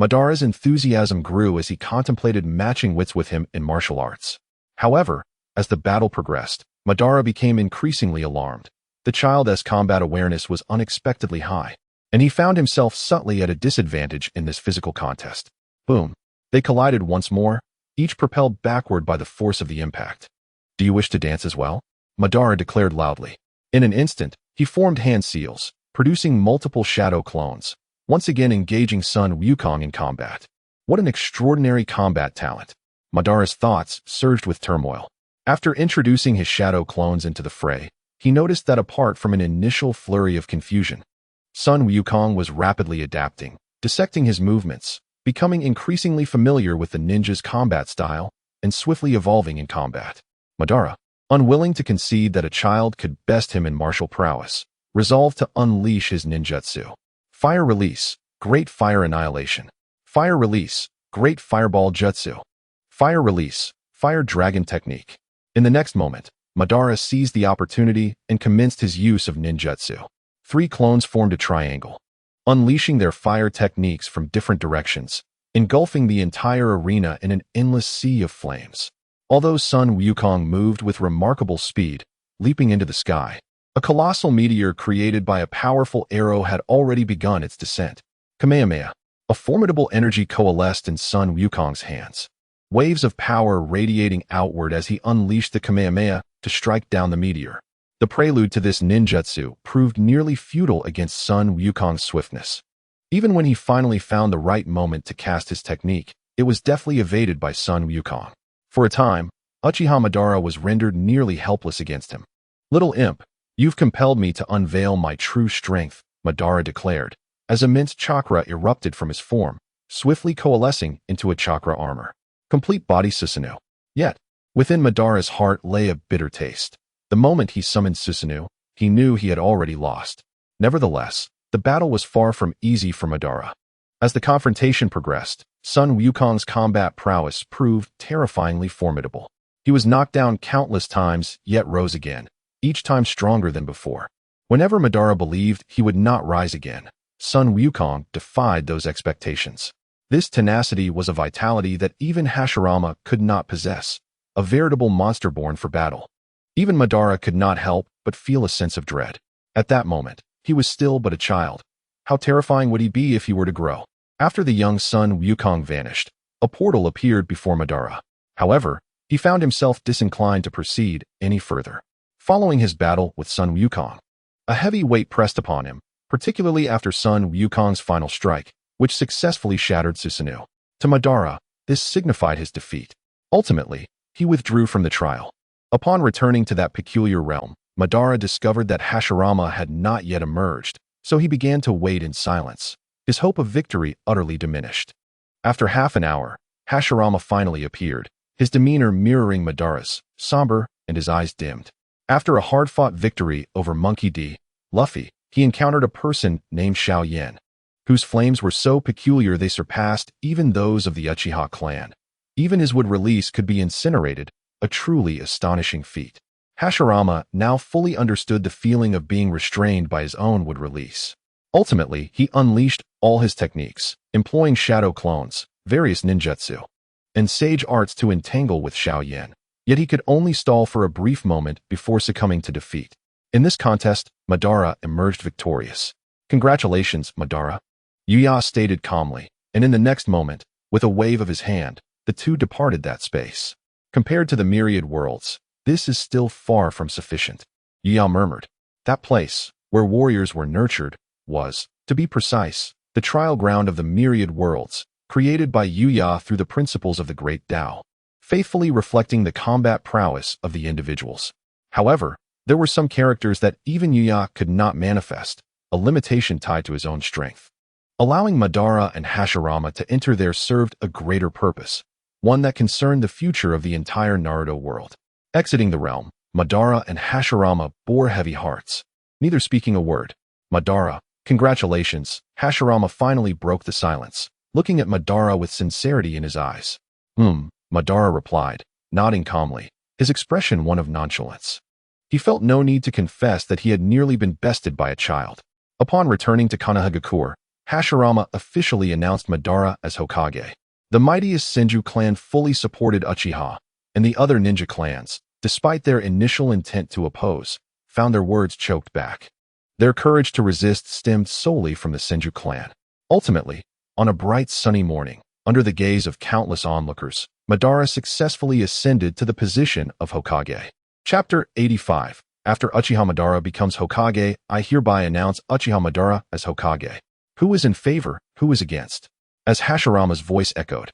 Madara's enthusiasm grew as he contemplated matching wits with him in martial arts. However, as the battle progressed, Madara became increasingly alarmed. The child's combat awareness was unexpectedly high, and he found himself subtly at a disadvantage in this physical contest. Boom. They collided once more, each propelled backward by the force of the impact. Do you wish to dance as well? Madara declared loudly. In an instant, he formed hand seals, producing multiple shadow clones, once again engaging Sun Wukong in combat. What an extraordinary combat talent. Madara's thoughts surged with turmoil. After introducing his shadow clones into the fray, he noticed that apart from an initial flurry of confusion, Sun Wukong was rapidly adapting, dissecting his movements, becoming increasingly familiar with the ninja's combat style, and swiftly evolving in combat. Madara, unwilling to concede that a child could best him in martial prowess, resolved to unleash his ninjutsu. Fire release, great fire annihilation. Fire release, great fireball jutsu. Fire release, fire dragon technique. In the next moment, Madara seized the opportunity and commenced his use of ninjutsu. 3 clones formed a triangle, unleashing their fire techniques from different directions, engulfing the entire arena in an endless sea of flames. Although Sun Wukong moved with remarkable speed, leaping into the sky, a colossal meteor created by a powerful arrow had already begun its descent. Kamehameha. A formidable energy coalesced in Sun Wukong's hands, waves of power radiating outward as he unleashed the Kamehameha to strike down the meteor. The prelude to this ninjutsu proved nearly futile against Sun Wukong's swiftness. Even when he finally found the right moment to cast his technique, it was deftly evaded by Sun Wukong. For a time, Uchiha Madara was rendered nearly helpless against him. "Little imp, you've compelled me to unveil my true strength," Madara declared, as immense chakra erupted from his form, swiftly coalescing into a chakra armor. Complete body Susanoo. Yet, within Madara's heart lay a bitter taste. The moment he summoned Susanoo, he knew he had already lost. Nevertheless, the battle was far from easy for Madara. As the confrontation progressed, Sun Wukong's combat prowess proved terrifyingly formidable. He was knocked down countless times, yet rose again, each time stronger than before. Whenever Madara believed he would not rise again, Sun Wukong defied those expectations. This tenacity was a vitality that even Hashirama could not possess, a veritable monster born for battle. Even Madara could not help but feel a sense of dread. At that moment, he was still but a child. How terrifying would he be if he were to grow? After the young Sun Wukong vanished, a portal appeared before Madara. However, he found himself disinclined to proceed any further. Following his battle with Sun Wukong, a heavy weight pressed upon him, particularly after Sun Wukong's final strike, which successfully shattered Susanoo. To Madara, this signified his defeat. Ultimately, he withdrew from the trial. Upon returning to that peculiar realm, Madara discovered that Hashirama had not yet emerged, so he began to wait in silence. His hope of victory utterly diminished. After half an hour, Hashirama finally appeared, his demeanor mirroring Madara's, somber, and his eyes dimmed. After a hard-fought victory over Monkey D. Luffy, he encountered a person named Xiao Yan, whose flames were so peculiar they surpassed even those of the Uchiha clan. Even his wood release could be incinerated, a truly astonishing feat. Hashirama now fully understood the feeling of being restrained by his own wood release. Ultimately, he unleashed all his techniques, employing shadow clones, various ninjutsu, and sage arts to entangle with Xiao Yan. Yet he could only stall for a brief moment before succumbing to defeat. In this contest, Madara emerged victorious. "Congratulations, Madara," Yuya stated calmly, and in the next moment, with a wave of his hand, the two departed that space. "Compared to the myriad worlds, this is still far from sufficient," Yuya murmured. That place, where warriors were nurtured, was, to be precise, the trial ground of the myriad worlds, created by Yuya through the principles of the Great Tao, faithfully reflecting the combat prowess of the individuals. However, there were some characters that even Yuya could not manifest, a limitation tied to his own strength. Allowing Madara and Hashirama to enter there served a greater purpose, one that concerned the future of the entire Naruto world. Exiting the realm, Madara and Hashirama bore heavy hearts, neither speaking a word. "Madara, congratulations," Hashirama finally broke the silence, looking at Madara with sincerity in his eyes. Madara replied, nodding calmly, his expression one of nonchalance. He felt no need to confess that he had nearly been bested by a child. Upon returning to Konohagakure, Hashirama officially announced Madara as Hokage. The mightiest Senju clan fully supported Uchiha, and the other ninja clans, despite their initial intent to oppose, found their words choked back. Their courage to resist stemmed solely from the Senju clan. Ultimately, on a bright sunny morning, under the gaze of countless onlookers, Madara successfully ascended to the position of Hokage. Chapter 85. After Uchiha Madara becomes Hokage, I hereby announce Uchiha Madara as Hokage. Who is in favor, who is against? As Hashirama's voice echoed,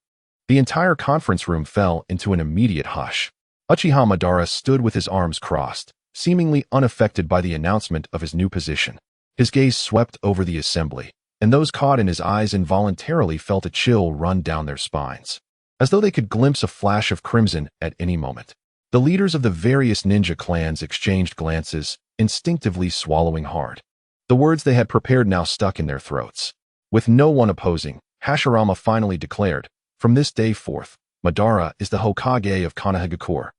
the entire conference room fell into an immediate hush. Uchiha Madara stood with his arms crossed, seemingly unaffected by the announcement of his new position. His gaze swept over the assembly, and those caught in his eyes involuntarily felt a chill run down their spines, as though they could glimpse a flash of crimson at any moment. The leaders of the various ninja clans exchanged glances, instinctively swallowing hard. The words they had prepared now stuck in their throats. With no one opposing, Hashirama finally declared, "From this day forth, Madara is the Hokage of Konohagakure."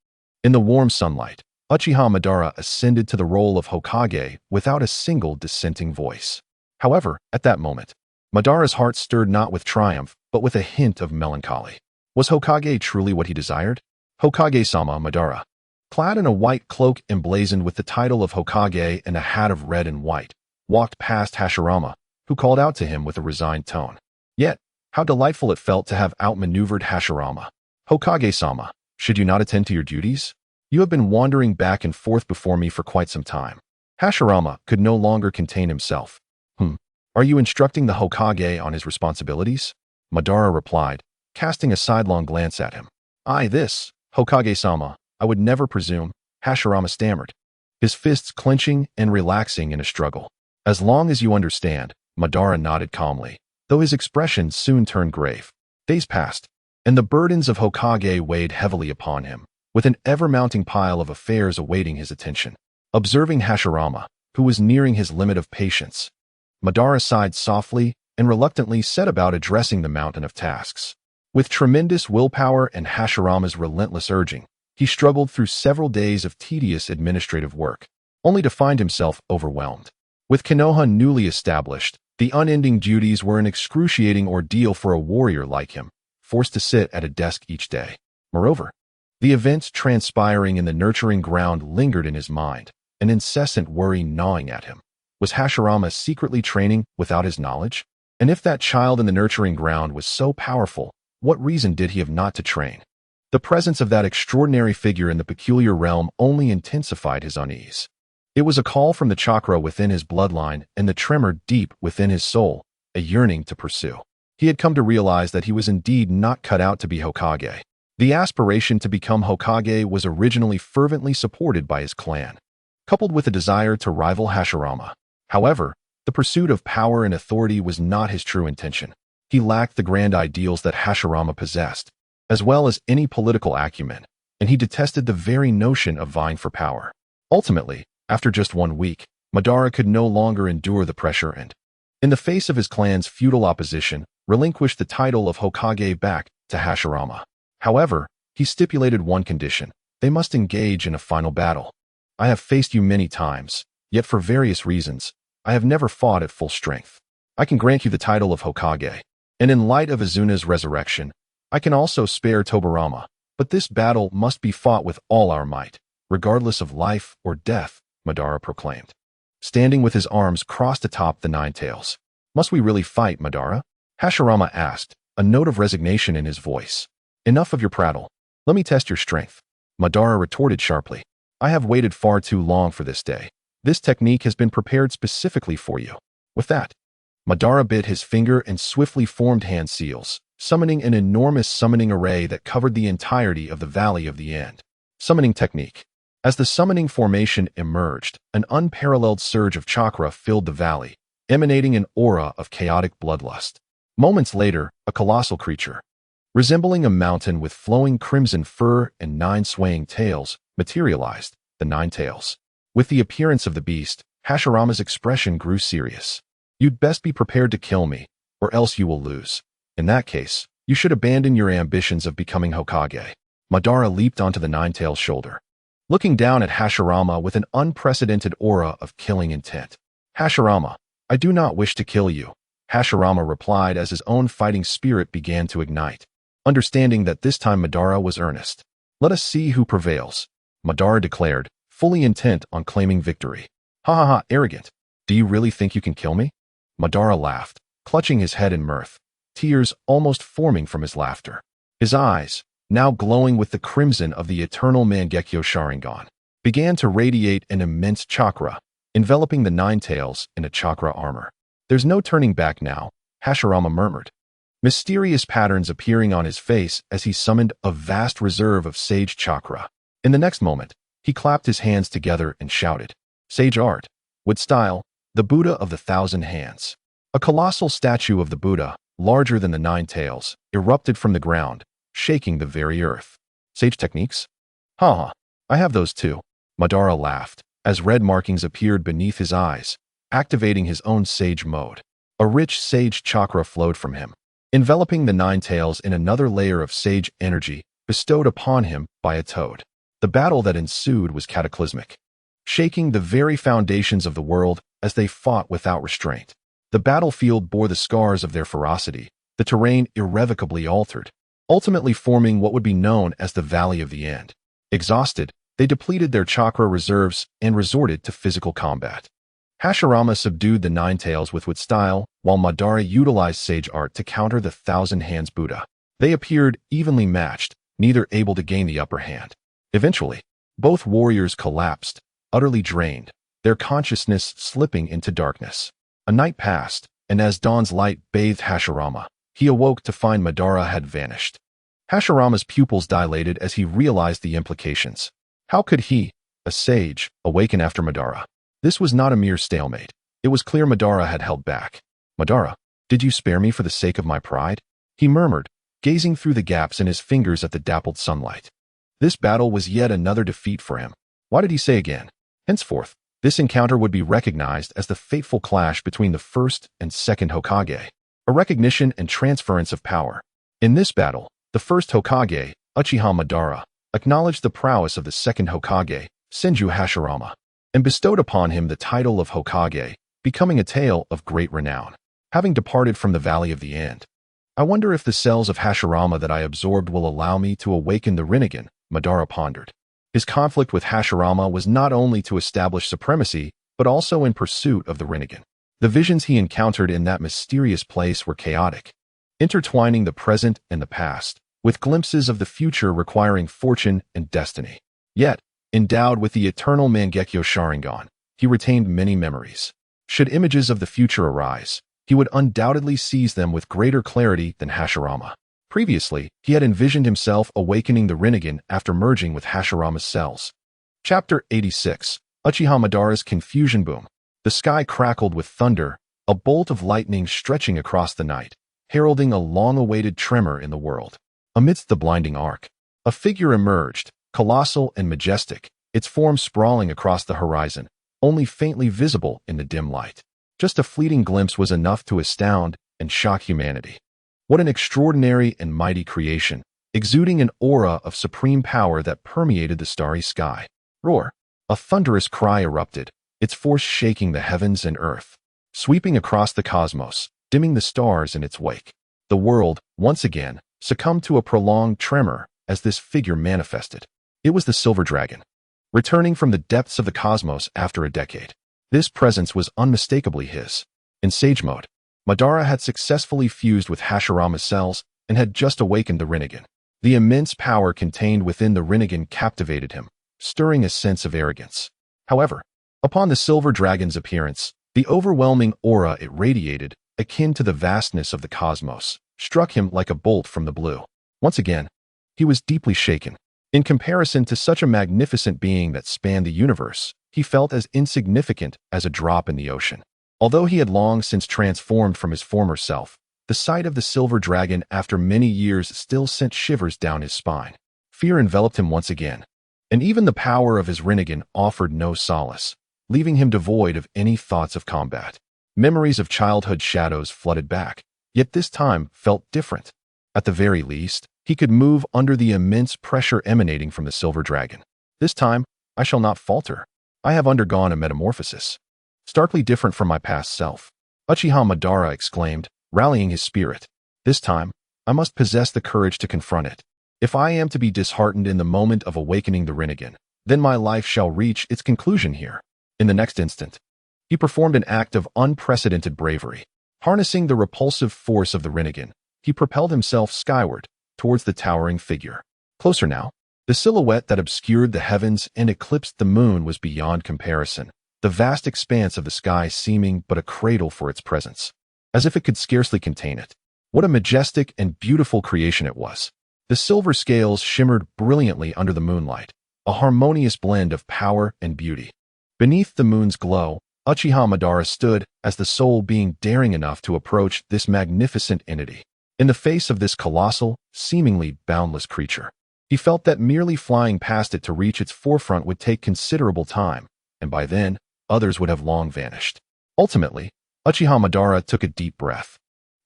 In the warm sunlight, Uchiha Madara ascended to the role of Hokage without a single dissenting voice. However, at that moment, Madara's heart stirred not with triumph, but with a hint of melancholy. Was Hokage truly what he desired? Hokage-sama Madara, clad in a white cloak emblazoned with the title of Hokage and a hat of red and white, walked past Hashirama, who called out to him with a resigned tone. Yet, how delightful it felt to have outmaneuvered Hashirama. Hokage-sama, should you not attend to your duties? You have been wandering back and forth before me for quite some time. Hashirama could no longer contain himself. Are you instructing the Hokage on his responsibilities? Madara replied, casting a sidelong glance at him. Hokage-sama, I would never presume, Hashirama stammered, his fists clenching and relaxing in a struggle. As long as you understand, Madara nodded calmly, though his expression soon turned grave. Days passed, and the burdens of Hokage weighed heavily upon him, with an ever-mounting pile of affairs awaiting his attention. Observing Hashirama, who was nearing his limit of patience, Madara sighed softly and reluctantly set about addressing the mountain of tasks. With tremendous willpower and Hashirama's relentless urging, he struggled through several days of tedious administrative work, only to find himself overwhelmed. With Konoha newly established, the unending duties were an excruciating ordeal for a warrior like him, forced to sit at a desk each day. Moreover, the events transpiring in the nurturing ground lingered in his mind, an incessant worry gnawing at him. Was Hashirama secretly training without his knowledge? And if that child in the nurturing ground was so powerful, what reason did he have not to train? The presence of that extraordinary figure in the peculiar realm only intensified his unease. It was a call from the chakra within his bloodline and the tremor deep within his soul, a yearning to pursue. He had come to realize that he was indeed not cut out to be Hokage. The aspiration to become Hokage was originally fervently supported by his clan, coupled with a desire to rival Hashirama. However, the pursuit of power and authority was not his true intention. He lacked the grand ideals that Hashirama possessed, as well as any political acumen, and he detested the very notion of vying for power. Ultimately, after just 1 week, Madara could no longer endure the pressure and, in the face of his clan's futile opposition, relinquished the title of Hokage back to Hashirama. However, he stipulated one condition: they must engage in a final battle. I have faced you many times, yet for various reasons, I have never fought at full strength. I can grant you the title of Hokage, and in light of Azuna's resurrection, I can also spare Tobirama, but this battle must be fought with all our might, regardless of life or death, Madara proclaimed, standing with his arms crossed atop the nine tails. Must we really fight, Madara? Hashirama asked, a note of resignation in his voice. Enough of your prattle. Let me test your strength. Madara retorted sharply. I have waited far too long for this day. This technique has been prepared specifically for you. With that, Madara bit his finger and swiftly formed hand seals, summoning an enormous summoning array that covered the entirety of the Valley of the End. Summoning technique. As the summoning formation emerged, an unparalleled surge of chakra filled the valley, emanating an aura of chaotic bloodlust. Moments later, a colossal creature, resembling a mountain with flowing crimson fur and 9 swaying tails, materialized, the 9 tails. With the appearance of the beast, Hashirama's expression grew serious. You'd best be prepared to kill me, or else you will lose. In that case, you should abandon your ambitions of becoming Hokage. Madara leaped onto the 9-tailed shoulder, looking down at Hashirama with an unprecedented aura of killing intent. Hashirama, I do not wish to kill you, Hashirama replied as his own fighting spirit began to ignite. Understanding that this time Madara was earnest. Let us see who prevails, Madara declared, fully intent on claiming victory. Ha ha ha, arrogant. Do you really think you can kill me? Madara laughed, clutching his head in mirth, tears almost forming from his laughter. His eyes, now glowing with the crimson of the eternal Mangekyo Sharingan, began to radiate an immense chakra, enveloping the 9 tails in a chakra armor. There's no turning back now, Hashirama murmured, mysterious patterns appearing on his face as he summoned a vast reserve of sage chakra. In the next moment, he clapped his hands together and shouted, Sage art, with style, the Buddha of the 1,000 hands. A colossal statue of the Buddha, larger than the 9 tails, erupted from the ground, shaking the very earth. Sage techniques? Ha, I have those too. Madara laughed, as red markings appeared beneath his eyes, activating his own sage mode. A rich sage chakra flowed from him, enveloping the 9 tails in another layer of sage energy bestowed upon him by a toad. The battle that ensued was cataclysmic, shaking the very foundations of the world as they fought without restraint. The battlefield bore the scars of their ferocity, the terrain irrevocably altered, ultimately forming what would be known as the Valley of the End. Exhausted, they depleted their chakra reserves and resorted to physical combat. Hashirama subdued the Nine Tails with style, while Madara utilized sage art to counter the Thousand Hands Buddha. They appeared evenly matched, neither able to gain the upper hand. Eventually, both warriors collapsed, utterly drained, their consciousness slipping into darkness. A night passed, and as dawn's light bathed Hashirama, he awoke to find Madara had vanished. Hashirama's pupils dilated as he realized the implications. How could he, a sage, awaken after Madara? This was not a mere stalemate. It was clear Madara had held back. "Madara, did you spare me for the sake of my pride?" he murmured, gazing through the gaps in his fingers at the dappled sunlight. This battle was yet another defeat for him. Why did he say again? Henceforth, this encounter would be recognized as the fateful clash between the first and second Hokage, a recognition and transference of power. In this battle, the first Hokage, Uchiha Madara, acknowledged the prowess of the second Hokage, Senju Hashirama, and bestowed upon him the title of Hokage, becoming a tale of great renown. Having departed from the Valley of the End, I wonder if the cells of Hashirama that I absorbed will allow me to awaken the Rinnegan, Madara pondered. His conflict with Hashirama was not only to establish supremacy, but also in pursuit of the Rinnegan. The visions he encountered in that mysterious place were chaotic, intertwining the present and the past, with glimpses of the future requiring fortune and destiny. Yet, endowed with the eternal Mangekyo Sharingan, he retained many memories. Should images of the future arise, he would undoubtedly seize them with greater clarity than Hashirama. Previously, he had envisioned himself awakening the Rinnegan after merging with Hashirama's cells. Chapter 86. Uchiha Madara's Confusion Boom. The sky crackled with thunder, a bolt of lightning stretching across the night, heralding a long-awaited tremor in the world. Amidst the blinding arc, a figure emerged, colossal and majestic, its form sprawling across the horizon, only faintly visible in the dim light. Just a fleeting glimpse was enough to astound and shock humanity. What an extraordinary and mighty creation, exuding an aura of supreme power that permeated the starry sky. Roar! A thunderous cry erupted, its force shaking the heavens and earth, sweeping across the cosmos, dimming the stars in its wake. The world, once again, succumbed to a prolonged tremor as this figure manifested. It was the Silver Dragon, returning from the depths of the cosmos after a decade. This presence was unmistakably his. In sage mode, Madara had successfully fused with Hashirama's cells and had just awakened the Rinnegan. The immense power contained within the Rinnegan captivated him, stirring a sense of arrogance. However, upon the Silver Dragon's appearance, the overwhelming aura it radiated, akin to the vastness of the cosmos, struck him like a bolt from the blue. Once again, he was deeply shaken. In comparison to such a magnificent being that spanned the universe, he felt as insignificant as a drop in the ocean. Although he had long since transformed from his former self, the sight of the Silver Dragon after many years still sent shivers down his spine. Fear enveloped him once again, and even the power of his Rinnegan offered no solace, leaving him devoid of any thoughts of combat. Memories of childhood shadows flooded back, yet this time felt different. At the very least, he could move under the immense pressure emanating from the Silver Dragon. This time, I shall not falter. I have undergone a metamorphosis, starkly different from my past self. Uchiha Madara exclaimed, rallying his spirit. This time, I must possess the courage to confront it. If I am to be disheartened in the moment of awakening the Rinnegan, then my life shall reach its conclusion here. In the next instant, he performed an act of unprecedented bravery. Harnessing the repulsive force of the Rinnegan, he propelled himself skyward, towards the towering figure. Closer now, the silhouette that obscured the heavens and eclipsed the moon was beyond comparison, the vast expanse of the sky seeming but a cradle for its presence, as if it could scarcely contain it. What a majestic and beautiful creation it was. The silver scales shimmered brilliantly under the moonlight, a harmonious blend of power and beauty. Beneath the moon's glow, Uchiha Madara stood as the sole being daring enough to approach this magnificent entity. In the face of this colossal, seemingly boundless creature, he felt that merely flying past it to reach its forefront would take considerable time, and by then, others would have long vanished. Ultimately, Uchiha Madara took a deep breath,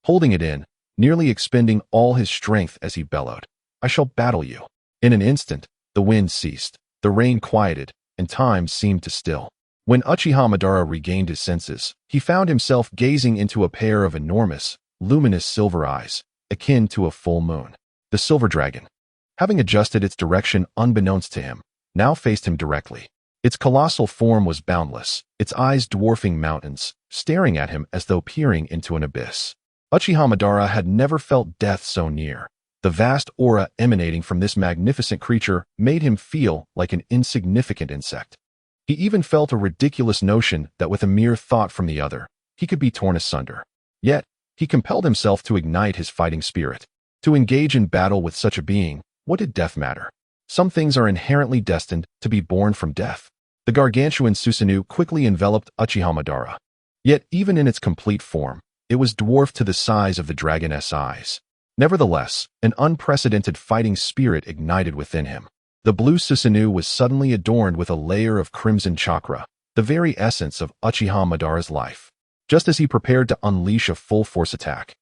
holding it in, nearly expending all his strength as he bellowed, "I shall battle you." In an instant, the wind ceased, the rain quieted, and time seemed to still. When Uchiha Madara regained his senses, he found himself gazing into a pair of enormous, luminous silver eyes, akin to a full moon. The Silver Dragon, having adjusted its direction unbeknownst to him, now faced him directly. Its colossal form was boundless, its eyes dwarfing mountains, staring at him as though peering into an abyss. Uchiha Madara had never felt death so near. The vast aura emanating from this magnificent creature made him feel like an insignificant insect. He even felt a ridiculous notion that with a mere thought from the other, he could be torn asunder. Yet, he compelled himself to ignite his fighting spirit. To engage in battle with such a being, what did death matter? Some things are inherently destined to be born from death. The gargantuan Susanoo quickly enveloped Uchiha Madara. Yet, even in its complete form, it was dwarfed to the size of the dragoness eyes. Nevertheless, an unprecedented fighting spirit ignited within him. The blue Susanoo was suddenly adorned with a layer of crimson chakra, the very essence of Uchiha Madara's life. Just as he prepared to unleash a full-force attack,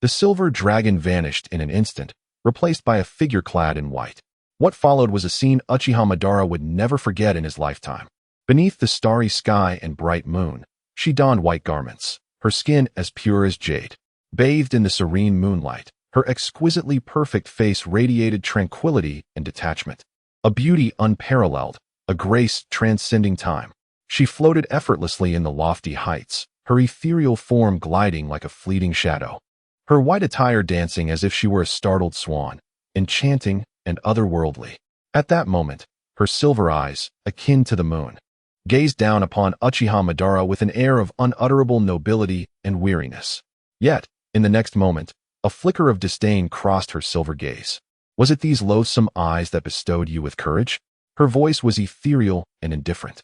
the silver dragon vanished in an instant, replaced by a figure clad in white. What followed was a scene Uchiha Madara would never forget in his lifetime. Beneath the starry sky and bright moon, she donned white garments, her skin as pure as jade. Bathed in the serene moonlight, her exquisitely perfect face radiated tranquility and detachment. A beauty unparalleled, a grace transcending time. She floated effortlessly in the lofty heights, her ethereal form gliding like a fleeting shadow. Her white attire dancing as if she were a startled swan, enchanting and otherworldly. At that moment, her silver eyes, akin to the moon, gazed down upon Uchiha Madara with an air of unutterable nobility and weariness. Yet, in the next moment, a flicker of disdain crossed her silver gaze. Was it these loathsome eyes that bestowed you with courage? Her voice was ethereal and indifferent.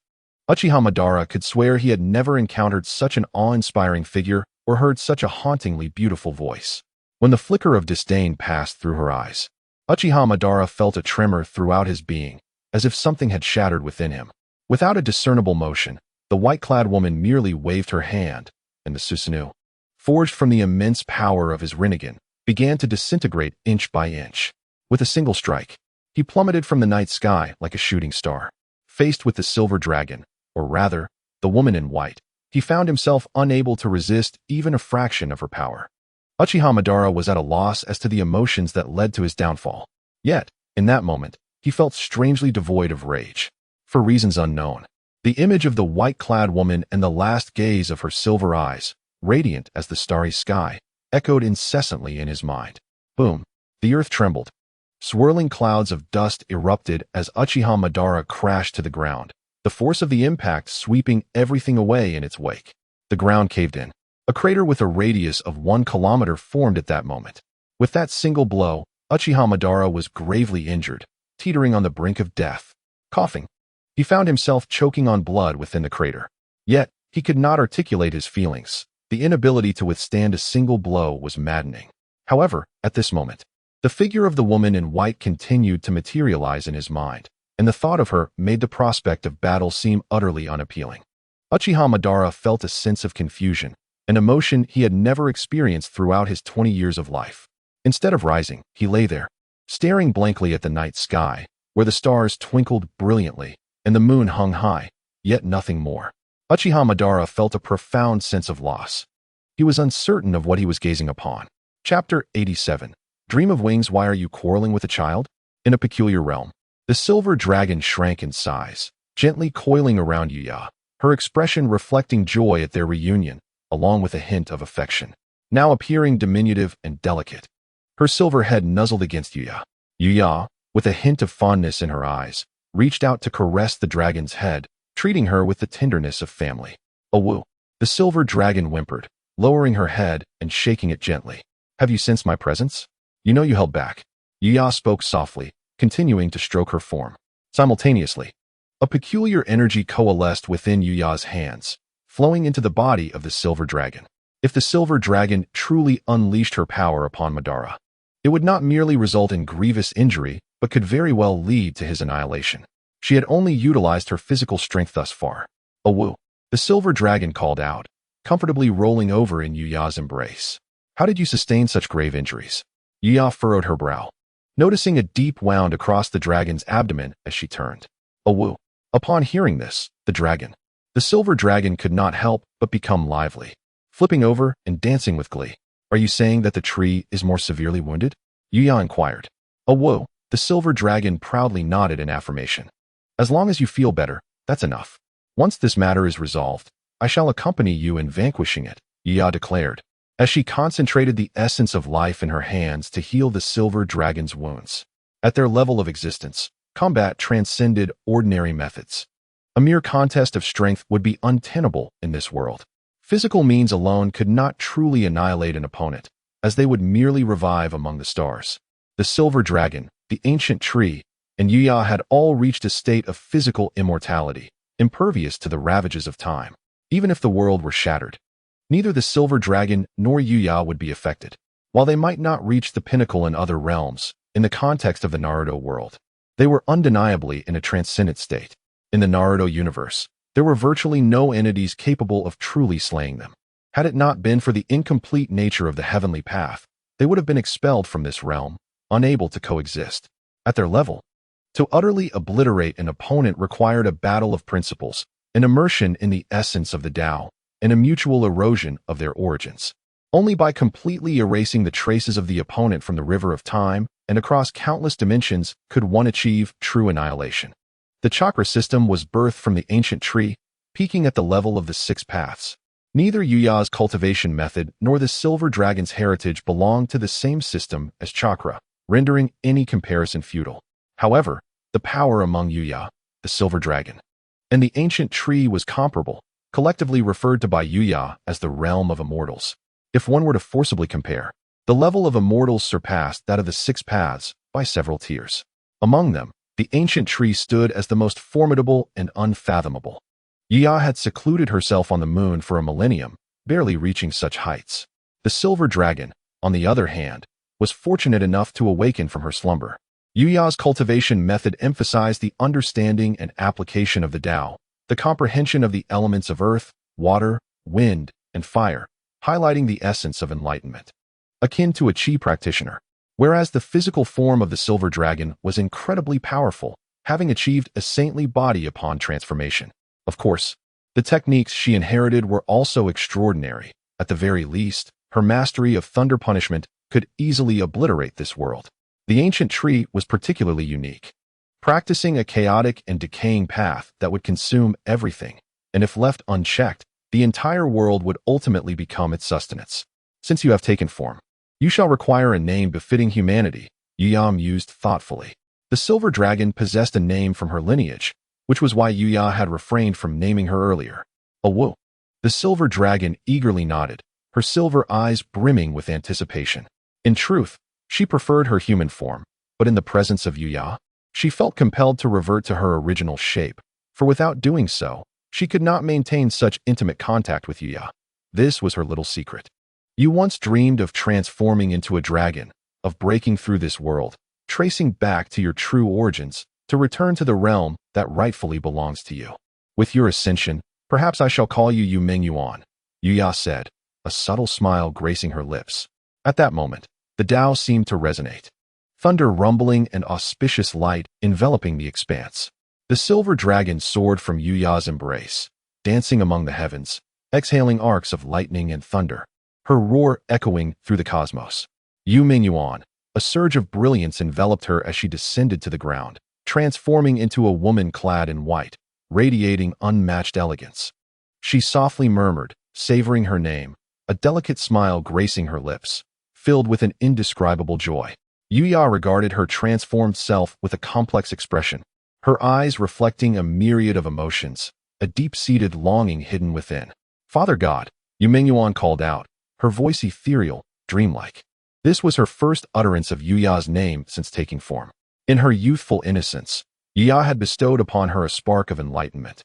Uchiha Madara could swear he had never encountered such an awe-inspiring figure or heard such a hauntingly beautiful voice. When the flicker of disdain passed through her eyes, Uchiha Madara felt a tremor throughout his being, as if something had shattered within him. Without a discernible motion, the white-clad woman merely waved her hand, and the Susanoo, forged from the immense power of his Rinnegan, began to disintegrate inch by inch. With a single strike, he plummeted from the night sky like a shooting star. Faced with the silver dragon, or rather, the woman in white, he found himself unable to resist even a fraction of her power. Uchiha Madara was at a loss as to the emotions that led to his downfall. Yet, in that moment, he felt strangely devoid of rage. For reasons unknown, the image of the white-clad woman and the last gaze of her silver eyes, radiant as the starry sky, echoed incessantly in his mind. Boom! The earth trembled. Swirling clouds of dust erupted as Uchiha Madara crashed to the ground, the force of the impact sweeping everything away in its wake. The ground caved in. A crater with a radius of 1 kilometer formed at that moment. With that single blow, Uchiha Madara was gravely injured, teetering on the brink of death. Coughing, he found himself choking on blood within the crater. Yet, he could not articulate his feelings. The inability to withstand a single blow was maddening. However, at this moment, the figure of the woman in white continued to materialize in his mind, and the thought of her made the prospect of battle seem utterly unappealing. Uchiha Madara felt a sense of confusion, an emotion he had never experienced throughout his 20 years of life. Instead of rising, he lay there, staring blankly at the night sky, where the stars twinkled brilliantly, and the moon hung high, yet nothing more. Uchiha Madara felt a profound sense of loss. He was uncertain of what he was gazing upon. Chapter 87. Dream of Wings. Why are you quarreling with a child? In a peculiar realm, the silver dragon shrank in size, gently coiling around Yuya, her expression reflecting joy at their reunion, along with a hint of affection. Now appearing diminutive and delicate, her silver head nuzzled against Yuya. Yuya, with a hint of fondness in her eyes, reached out to caress the dragon's head, treating her with the tenderness of family. "Awoo!" The silver dragon whimpered, lowering her head and shaking it gently. "Have you sensed my presence? You know you held back." Yuya spoke softly, continuing to stroke her form. Simultaneously, a peculiar energy coalesced within Yuya's hands, flowing into the body of the silver dragon. If the silver dragon truly unleashed her power upon Madara, it would not merely result in grievous injury, but could very well lead to his annihilation. She had only utilized her physical strength thus far. "Awoo!" The silver dragon called out, comfortably rolling over in Yuya's embrace. "How did you sustain such grave injuries?" Yuya furrowed her brow, noticing a deep wound across the dragon's abdomen as she turned. "Awoo!" Upon hearing this, the silver dragon could not help but become lively, flipping over and dancing with glee. "Are you saying that the tree is more severely wounded?" Yuya inquired. "Awoo!" The silver dragon proudly nodded in affirmation. "As long as you feel better, That's enough. Once this matter is resolved, I shall accompany you in vanquishing it, Yuya declared, as she concentrated the essence of life in her hands to heal the silver dragon's wounds. At their level of existence, combat transcended ordinary methods. A mere contest of strength would be untenable in this world. Physical means alone could not truly annihilate an opponent, as they would merely revive among the stars. The silver dragon, the ancient tree, and Yuya had all reached a state of physical immortality, impervious to the ravages of time. Even if the world were shattered, neither the silver dragon nor Yuya would be affected. While they might not reach the pinnacle in other realms, in the context of the Naruto world, they were undeniably in a transcendent state. In the Naruto universe, there were virtually no entities capable of truly slaying them. Had it not been for the incomplete nature of the heavenly path, they would have been expelled from this realm, unable to coexist. At their level, to utterly obliterate an opponent required a battle of principles, an immersion in the essence of the Tao, and a mutual erosion of their origins. Only by completely erasing the traces of the opponent from the river of time and across countless dimensions could one achieve true annihilation. The chakra system was birthed from the ancient tree, peaking at the level of the six paths. Neither Yuya's cultivation method nor the silver dragon's heritage belonged to the same system as chakra, rendering any comparison futile. However, the power among Yuya, the silver dragon, and the ancient tree was comparable, collectively referred to by Yuya as the realm of immortals. If one were to forcibly compare, the level of immortals surpassed that of the six paths by several tiers. Among them, the ancient tree stood as the most formidable and unfathomable. Yuya had secluded herself on the moon for a millennium, barely reaching such heights. The silver dragon, on the other hand, was fortunate enough to awaken from her slumber. Yuya's cultivation method emphasized the understanding and application of the Tao, the comprehension of the elements of earth, water, wind, and fire, highlighting the essence of enlightenment. Akin to a chi practitioner, whereas the physical form of the silver dragon was incredibly powerful, having achieved a saintly body upon transformation. Of course, the techniques she inherited were also extraordinary. At the very least, her mastery of thunder punishment could easily obliterate this world. The ancient tree was particularly unique, practicing a chaotic and decaying path that would consume everything, and if left unchecked, the entire world would ultimately become its sustenance. Since you have taken form, you shall require a name befitting humanity, Yuya mused thoughtfully. The silver dragon possessed a name from her lineage, which was why Yuya had refrained from naming her earlier. Awu. The silver dragon eagerly nodded, her silver eyes brimming with anticipation. In truth, she preferred her human form, but in the presence of Yuya, she felt compelled to revert to her original shape, for without doing so, she could not maintain such intimate contact with Yuya. This was her little secret. You once dreamed of transforming into a dragon, of breaking through this world, tracing back to your true origins, to return to the realm that rightfully belongs to you. With your ascension, perhaps I shall call you Yu Mingyuan, Yuya said, a subtle smile gracing her lips. At that moment, the Tao seemed to resonate. Thunder rumbling and auspicious light enveloping the expanse. The silver dragon soared from Yuya's embrace, dancing among the heavens, exhaling arcs of lightning and thunder, her roar echoing through the cosmos. Yu Mingyuan, a surge of brilliance enveloped her as she descended to the ground, transforming into a woman clad in white, radiating unmatched elegance. She softly murmured, savoring her name, a delicate smile gracing her lips, filled with an indescribable joy. Yuya regarded her transformed self with a complex expression, her eyes reflecting a myriad of emotions, a deep-seated longing hidden within. Father God, Yu Mingyuan called out, her voice ethereal, dreamlike. This was her first utterance of Yuya's name since taking form. In her youthful innocence, Yuya had bestowed upon her a spark of enlightenment,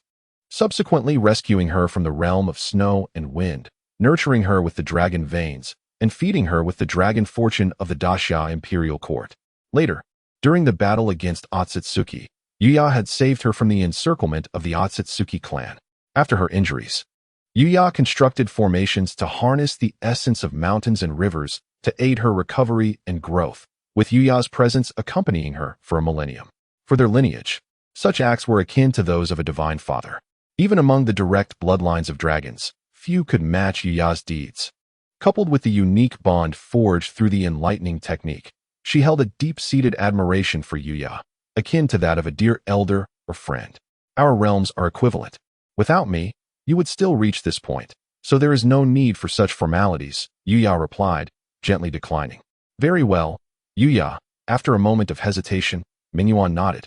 subsequently rescuing her from the realm of snow and wind, nurturing her with the dragon veins, and feeding her with the dragon fortune of the Daxia imperial court. Later, during the battle against Otsutsuki, Yuya had saved her from the encirclement of the Otsutsuki clan. After her injuries, Yuya constructed formations to harness the essence of mountains and rivers to aid her recovery and growth, with Yuya's presence accompanying her for a millennium. For their lineage, such acts were akin to those of a divine father. Even among the direct bloodlines of dragons, few could match Yuya's deeds. Coupled with the unique bond forged through the enlightening technique, she held a deep-seated admiration for Yuya, akin to that of a dear elder or friend. Our realms are equivalent. Without me, you would still reach this point, so there is no need for such formalities, Yuya replied, gently declining. Very well, Yuya. After a moment of hesitation, Mingyuan nodded.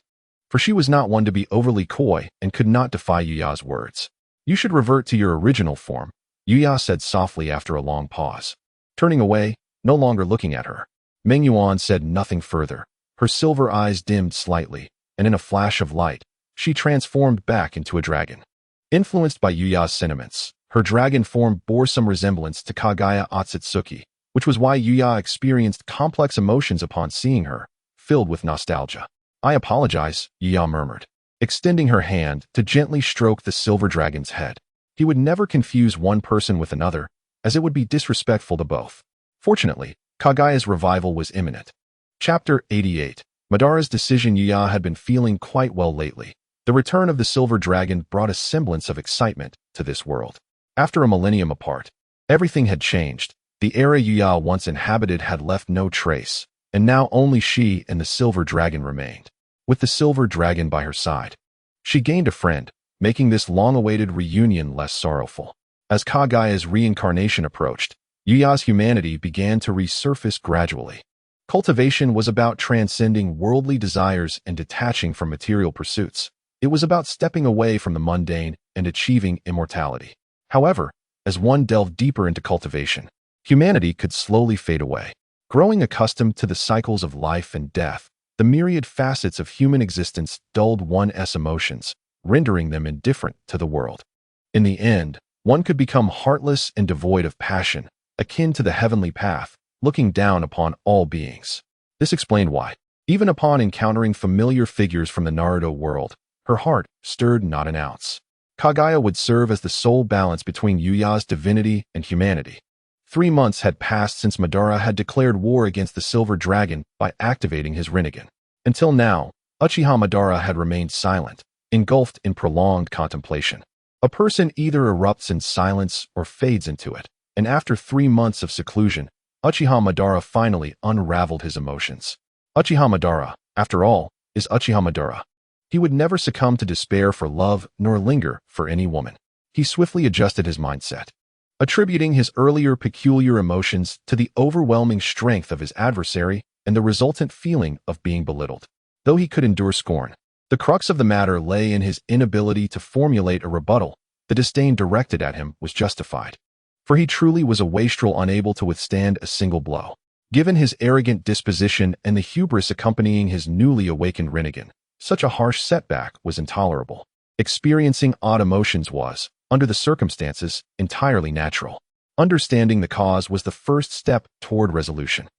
For she was not one to be overly coy and could not defy Yuya's words. You should revert to your original form, Yuya said softly after a long pause. Turning away, no longer looking at her, Mingyuan said nothing further. Her silver eyes dimmed slightly, and in a flash of light, she transformed back into a dragon. Influenced by Yuya's sentiments, her dragon form bore some resemblance to Kaguya Otsutsuki, which was why Yuya experienced complex emotions upon seeing her, filled with nostalgia. I apologize, Yuya murmured, extending her hand to gently stroke the silver dragon's head. He would never confuse one person with another, as it would be disrespectful to both. Fortunately, Kaguya's revival was imminent. Chapter 88. Madara's decision. Yuya had been feeling quite well lately. The return of the silver dragon brought a semblance of excitement to this world. After a millennium apart, everything had changed. The era Yuya once inhabited had left no trace, and now only she and the silver dragon remained. With the silver dragon by her side, she gained a friend, making this long-awaited reunion less sorrowful. As Kaguya's reincarnation approached, Yuya's humanity began to resurface gradually. Cultivation was about transcending worldly desires and detaching from material pursuits. It was about stepping away from the mundane and achieving immortality. However, as one delved deeper into cultivation, humanity could slowly fade away. Growing accustomed to the cycles of life and death, the myriad facets of human existence dulled one's emotions, rendering them indifferent to the world. In the end, one could become heartless and devoid of passion, akin to the heavenly path, looking down upon all beings. This explained why, even upon encountering familiar figures from the Naruto world, her heart stirred not an ounce. Kaguya would serve as the sole balance between Yuya's divinity and humanity. 3 months had passed since Madara had declared war against the Silver Dragon by activating his Rinnegan. Until now, Uchiha Madara had remained silent, engulfed in prolonged contemplation. A person either erupts in silence or fades into it, and after 3 months of seclusion, Uchiha Madara finally unraveled his emotions. Uchiha Madara, after all, is Uchiha Madara. He would never succumb to despair for love nor linger for any woman. He swiftly adjusted his mindset, attributing his earlier peculiar emotions to the overwhelming strength of his adversary and the resultant feeling of being belittled. Though he could endure scorn, the crux of the matter lay in his inability to formulate a rebuttal. The disdain directed at him was justified, for he truly was a wastrel unable to withstand a single blow. Given his arrogant disposition and the hubris accompanying his newly awakened Rinnegan, such a harsh setback was intolerable. Experiencing odd emotions was, under the circumstances, entirely natural. Understanding the cause was the first step toward resolution.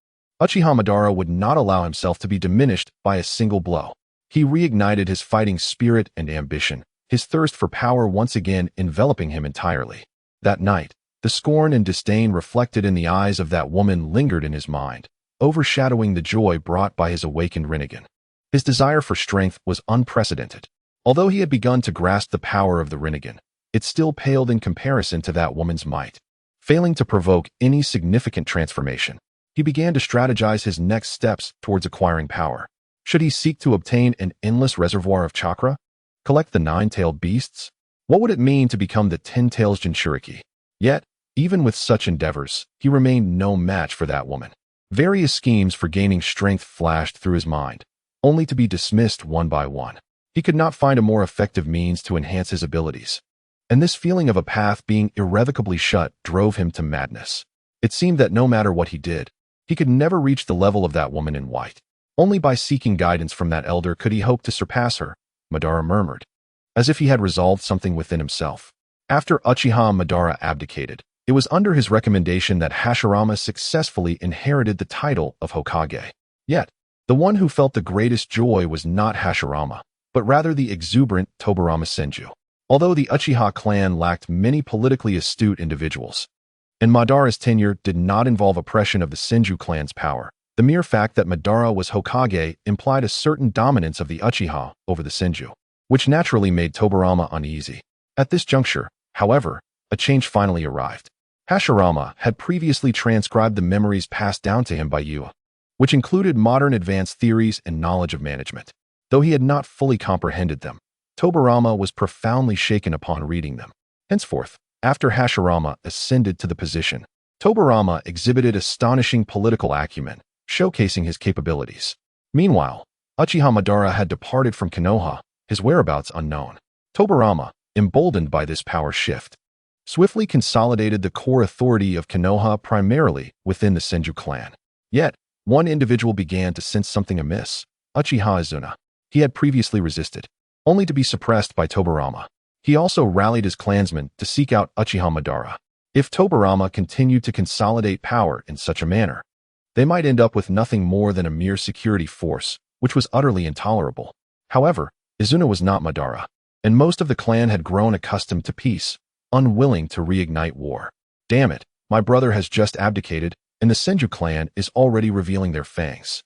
Uchiha Madara would not allow himself to be diminished by a single blow. He reignited his fighting spirit and ambition, his thirst for power once again enveloping him entirely. That night, the scorn and disdain reflected in the eyes of that woman lingered in his mind, overshadowing the joy brought by his awakened Rinnegan. His desire for strength was unprecedented. Although he had begun to grasp the power of the Rinnegan, it still paled in comparison to that woman's might. Failing to provoke any significant transformation, he began to strategize his next steps towards acquiring power. Should he seek to obtain an endless reservoir of chakra? Collect the 9-tailed beasts? What would it mean to become the 10-tails Jinchuriki? Yet, even with such endeavors, he remained no match for that woman. Various schemes for gaining strength flashed through his mind, only to be dismissed one by one. He could not find a more effective means to enhance his abilities. And this feeling of a path being irrevocably shut drove him to madness. It seemed that no matter what he did, he could never reach the level of that woman in white. Only by seeking guidance from that elder could he hope to surpass her, Madara murmured, as if he had resolved something within himself. After Uchiha Madara abdicated, it was under his recommendation that Hashirama successfully inherited the title of Hokage. Yet, the one who felt the greatest joy was not Hashirama, but rather the exuberant Tobirama Senju. Although the Uchiha clan lacked many politically astute individuals, and Madara's tenure did not involve oppression of the Senju clan's power, the mere fact that Madara was Hokage implied a certain dominance of the Uchiha over the Senju, which naturally made Tobirama uneasy. At this juncture, however, a change finally arrived. Hashirama had previously transcribed the memories passed down to him by Yua, which included modern advanced theories and knowledge of management. Though he had not fully comprehended them, Tobirama was profoundly shaken upon reading them. Henceforth, after Hashirama ascended to the position, Tobirama exhibited astonishing political acumen, showcasing his capabilities. Meanwhile, Uchiha Madara had departed from Konoha, his whereabouts unknown. Tobirama, emboldened by this power shift, swiftly consolidated the core authority of Konoha primarily within the Senju clan. Yet, one individual began to sense something amiss: Uchiha Izuna. He had previously resisted, only to be suppressed by Tobirama. He also rallied his clansmen to seek out Uchiha Madara. If Tobirama continued to consolidate power in such a manner, they might end up with nothing more than a mere security force, which was utterly intolerable. However, Izuna was not Madara, and most of the clan had grown accustomed to peace, unwilling to reignite war. Damn it, my brother has just abdicated, and the Senju clan is already revealing their fangs.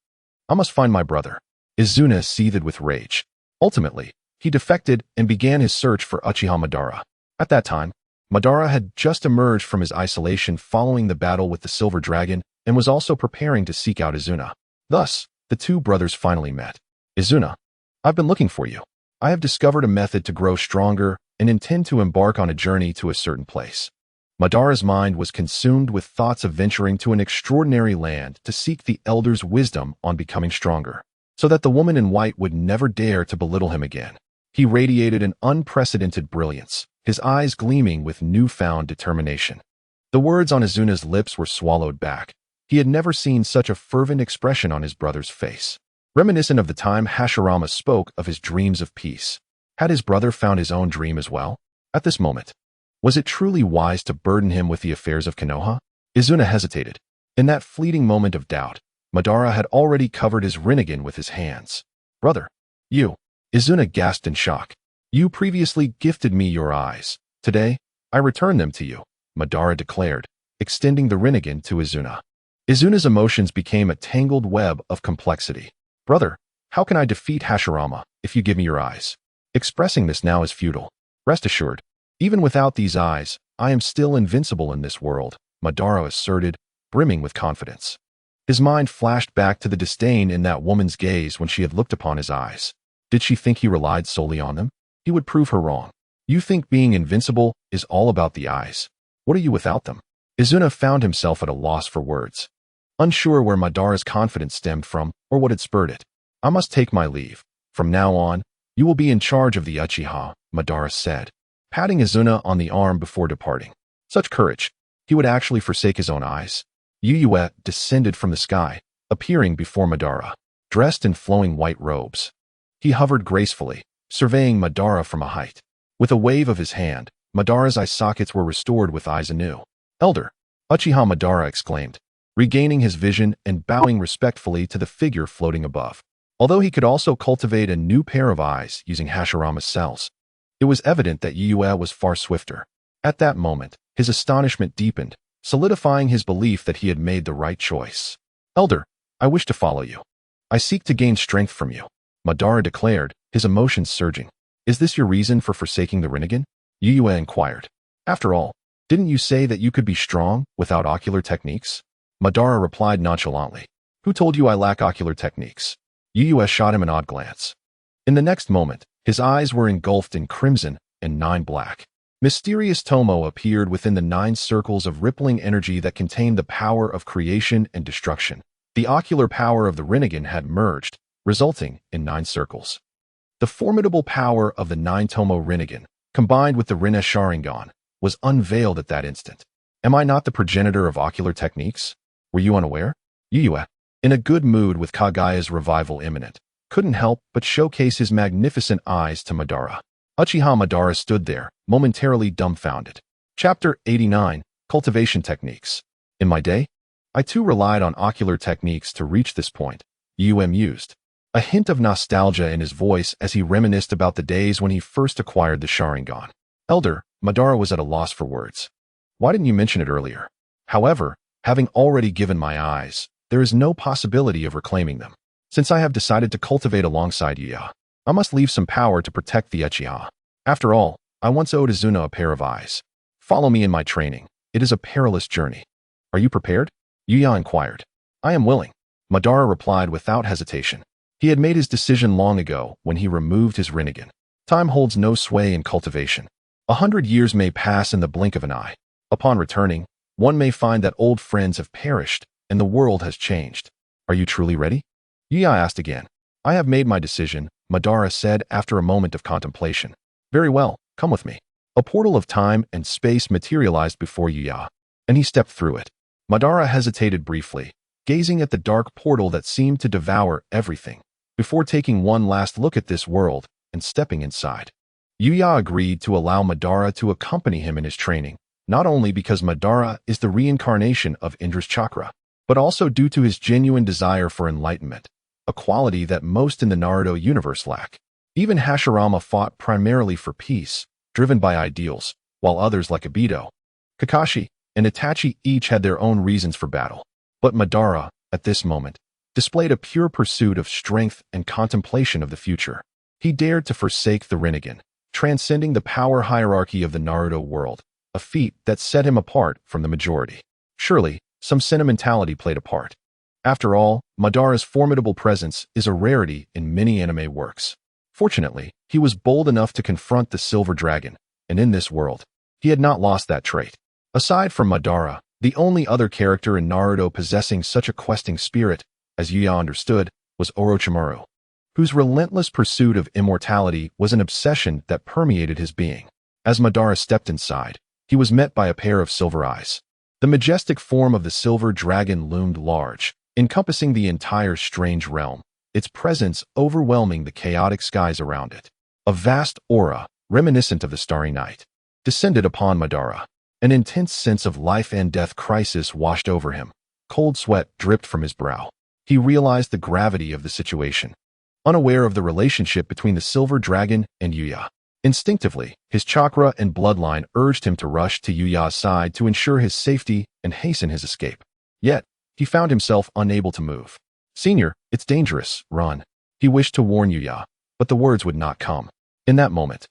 I must find my brother. Izuna seethed with rage. Ultimately, he defected and began his search for Uchiha Madara. At that time, Madara had just emerged from his isolation following the battle with the Silver Dragon and was also preparing to seek out Izuna. Thus, the two brothers finally met. Izuna, I've been looking for you. I have discovered a method to grow stronger and intend to embark on a journey to a certain place. Madara's mind was consumed with thoughts of venturing to an extraordinary land to seek the elder's wisdom on becoming stronger, so that the woman in white would never dare to belittle him again. He radiated an unprecedented brilliance, his eyes gleaming with newfound determination. The words on Izuna's lips were swallowed back. He had never seen such a fervent expression on his brother's face. Reminiscent of the time Hashirama spoke of his dreams of peace. Had his brother found his own dream as well? At this moment, was it truly wise to burden him with the affairs of Konoha? Izuna hesitated. In that fleeting moment of doubt, Madara had already covered his Rinnegan with his hands. Brother, you. Izuna gasped in shock. You previously gifted me your eyes. Today, I return them to you, Madara declared, extending the Rinnegan to Izuna. Izuna's emotions became a tangled web of complexity. Brother, how can I defeat Hashirama if you give me your eyes? Expressing this now is futile. Rest assured, even without these eyes, I am still invincible in this world, Madara asserted, brimming with confidence. His mind flashed back to the disdain in that woman's gaze when she had looked upon his eyes. Did she think he relied solely on them? He would prove her wrong. You think being invincible is all about the eyes. What are you without them? Izuna found himself at a loss for words, unsure where Madara's confidence stemmed from or what had spurred it. I must take my leave. From now on, you will be in charge of the Uchiha, Madara said, patting Izuna on the arm before departing. Such courage. He would actually forsake his own eyes. Yuyue descended from the sky, appearing before Madara, dressed in flowing white robes. He hovered gracefully, surveying Madara from a height. With a wave of his hand, Madara's eye sockets were restored with eyes anew. Elder, Uchiha Madara exclaimed, regaining his vision and bowing respectfully to the figure floating above. Although he could also cultivate a new pair of eyes using Hashirama's cells, it was evident that Yuyue was far swifter. At that moment, his astonishment deepened, solidifying his belief that he had made the right choice. Elder, I wish to follow you. I seek to gain strength from you, Madara declared, his emotions surging. Is this your reason for forsaking the Rinnegan? Yuyue inquired. After all, didn't you say that you could be strong without ocular techniques? Madara replied nonchalantly. Who told you I lack ocular techniques? Yuyue shot him an odd glance. In the next moment, his eyes were engulfed in crimson and 9 black. Mysterious Tomo appeared within the 9 circles of rippling energy that contained the power of creation and destruction. The ocular power of the Rinnegan had merged, resulting in 9 circles. The formidable power of the 9 Tomo Rinnegan, combined with the Rinne Sharingan, was unveiled at that instant. Am I not the progenitor of ocular techniques? Were you unaware? Yuyue, in a good mood with Kaguya's revival imminent, couldn't help but showcase his magnificent eyes to Madara. Uchiha Madara stood there, momentarily dumbfounded. Chapter 89, Cultivation Techniques. In my day, I too relied on ocular techniques to reach this point, Yuyue mused, a hint of nostalgia in his voice as he reminisced about the days when he first acquired the Sharingan. Elder, Madara was at a loss for words. Why didn't you mention it earlier? However, having already given my eyes, there is no possibility of reclaiming them. Since I have decided to cultivate alongside Yuyue, I must leave some power to protect the Uchiha. After all, I once owed Izuna a pair of eyes. Follow me in my training. It is a perilous journey. Are you prepared? Yuyue inquired. I am willing, Madara replied without hesitation. He had made his decision long ago when he removed his Rinnegan. Time holds no sway in cultivation. 100 years may pass in the blink of an eye. Upon returning, one may find that old friends have perished and the world has changed. Are you truly ready? Yuya asked again. I have made my decision, Madara said after a moment of contemplation. Very well, come with me. A portal of time and space materialized before Yuya, and he stepped through it. Madara hesitated briefly, gazing at the dark portal that seemed to devour everything, before taking one last look at this world and stepping inside. Yuya agreed to allow Madara to accompany him in his training, not only because Madara is the reincarnation of Indra's chakra, but also due to his genuine desire for enlightenment, a quality that most in the Naruto universe lack. Even Hashirama fought primarily for peace, driven by ideals, while others like Obito, Kakashi, and Itachi each had their own reasons for battle. But Madara, at this moment, displayed a pure pursuit of strength and contemplation of the future. He dared to forsake the Rinnegan, transcending the power hierarchy of the Naruto world, a feat that set him apart from the majority. Surely, some sentimentality played a part. After all, Madara's formidable presence is a rarity in many anime works. Fortunately, he was bold enough to confront the Silver Dragon, and in this world, he had not lost that trait. Aside from Madara, the only other character in Naruto possessing such a questing spirit, as Yuya understood, was Orochimaru, whose relentless pursuit of immortality was an obsession that permeated his being. As Madara stepped inside, he was met by a pair of silver eyes. The majestic form of the Silver Dragon loomed large, encompassing the entire strange realm, its presence overwhelming the chaotic skies around it. A vast aura, reminiscent of the starry night, descended upon Madara. An intense sense of life and death crisis washed over him. Cold sweat dripped from his brow. He realized the gravity of the situation. Unaware of the relationship between the Silver Dragon and Yuya, instinctively, his chakra and bloodline urged him to rush to Yuya's side to ensure his safety and hasten his escape. Yet, he found himself unable to move. Senior, it's dangerous, run. He wished to warn Yuya, but the words would not come. In that moment,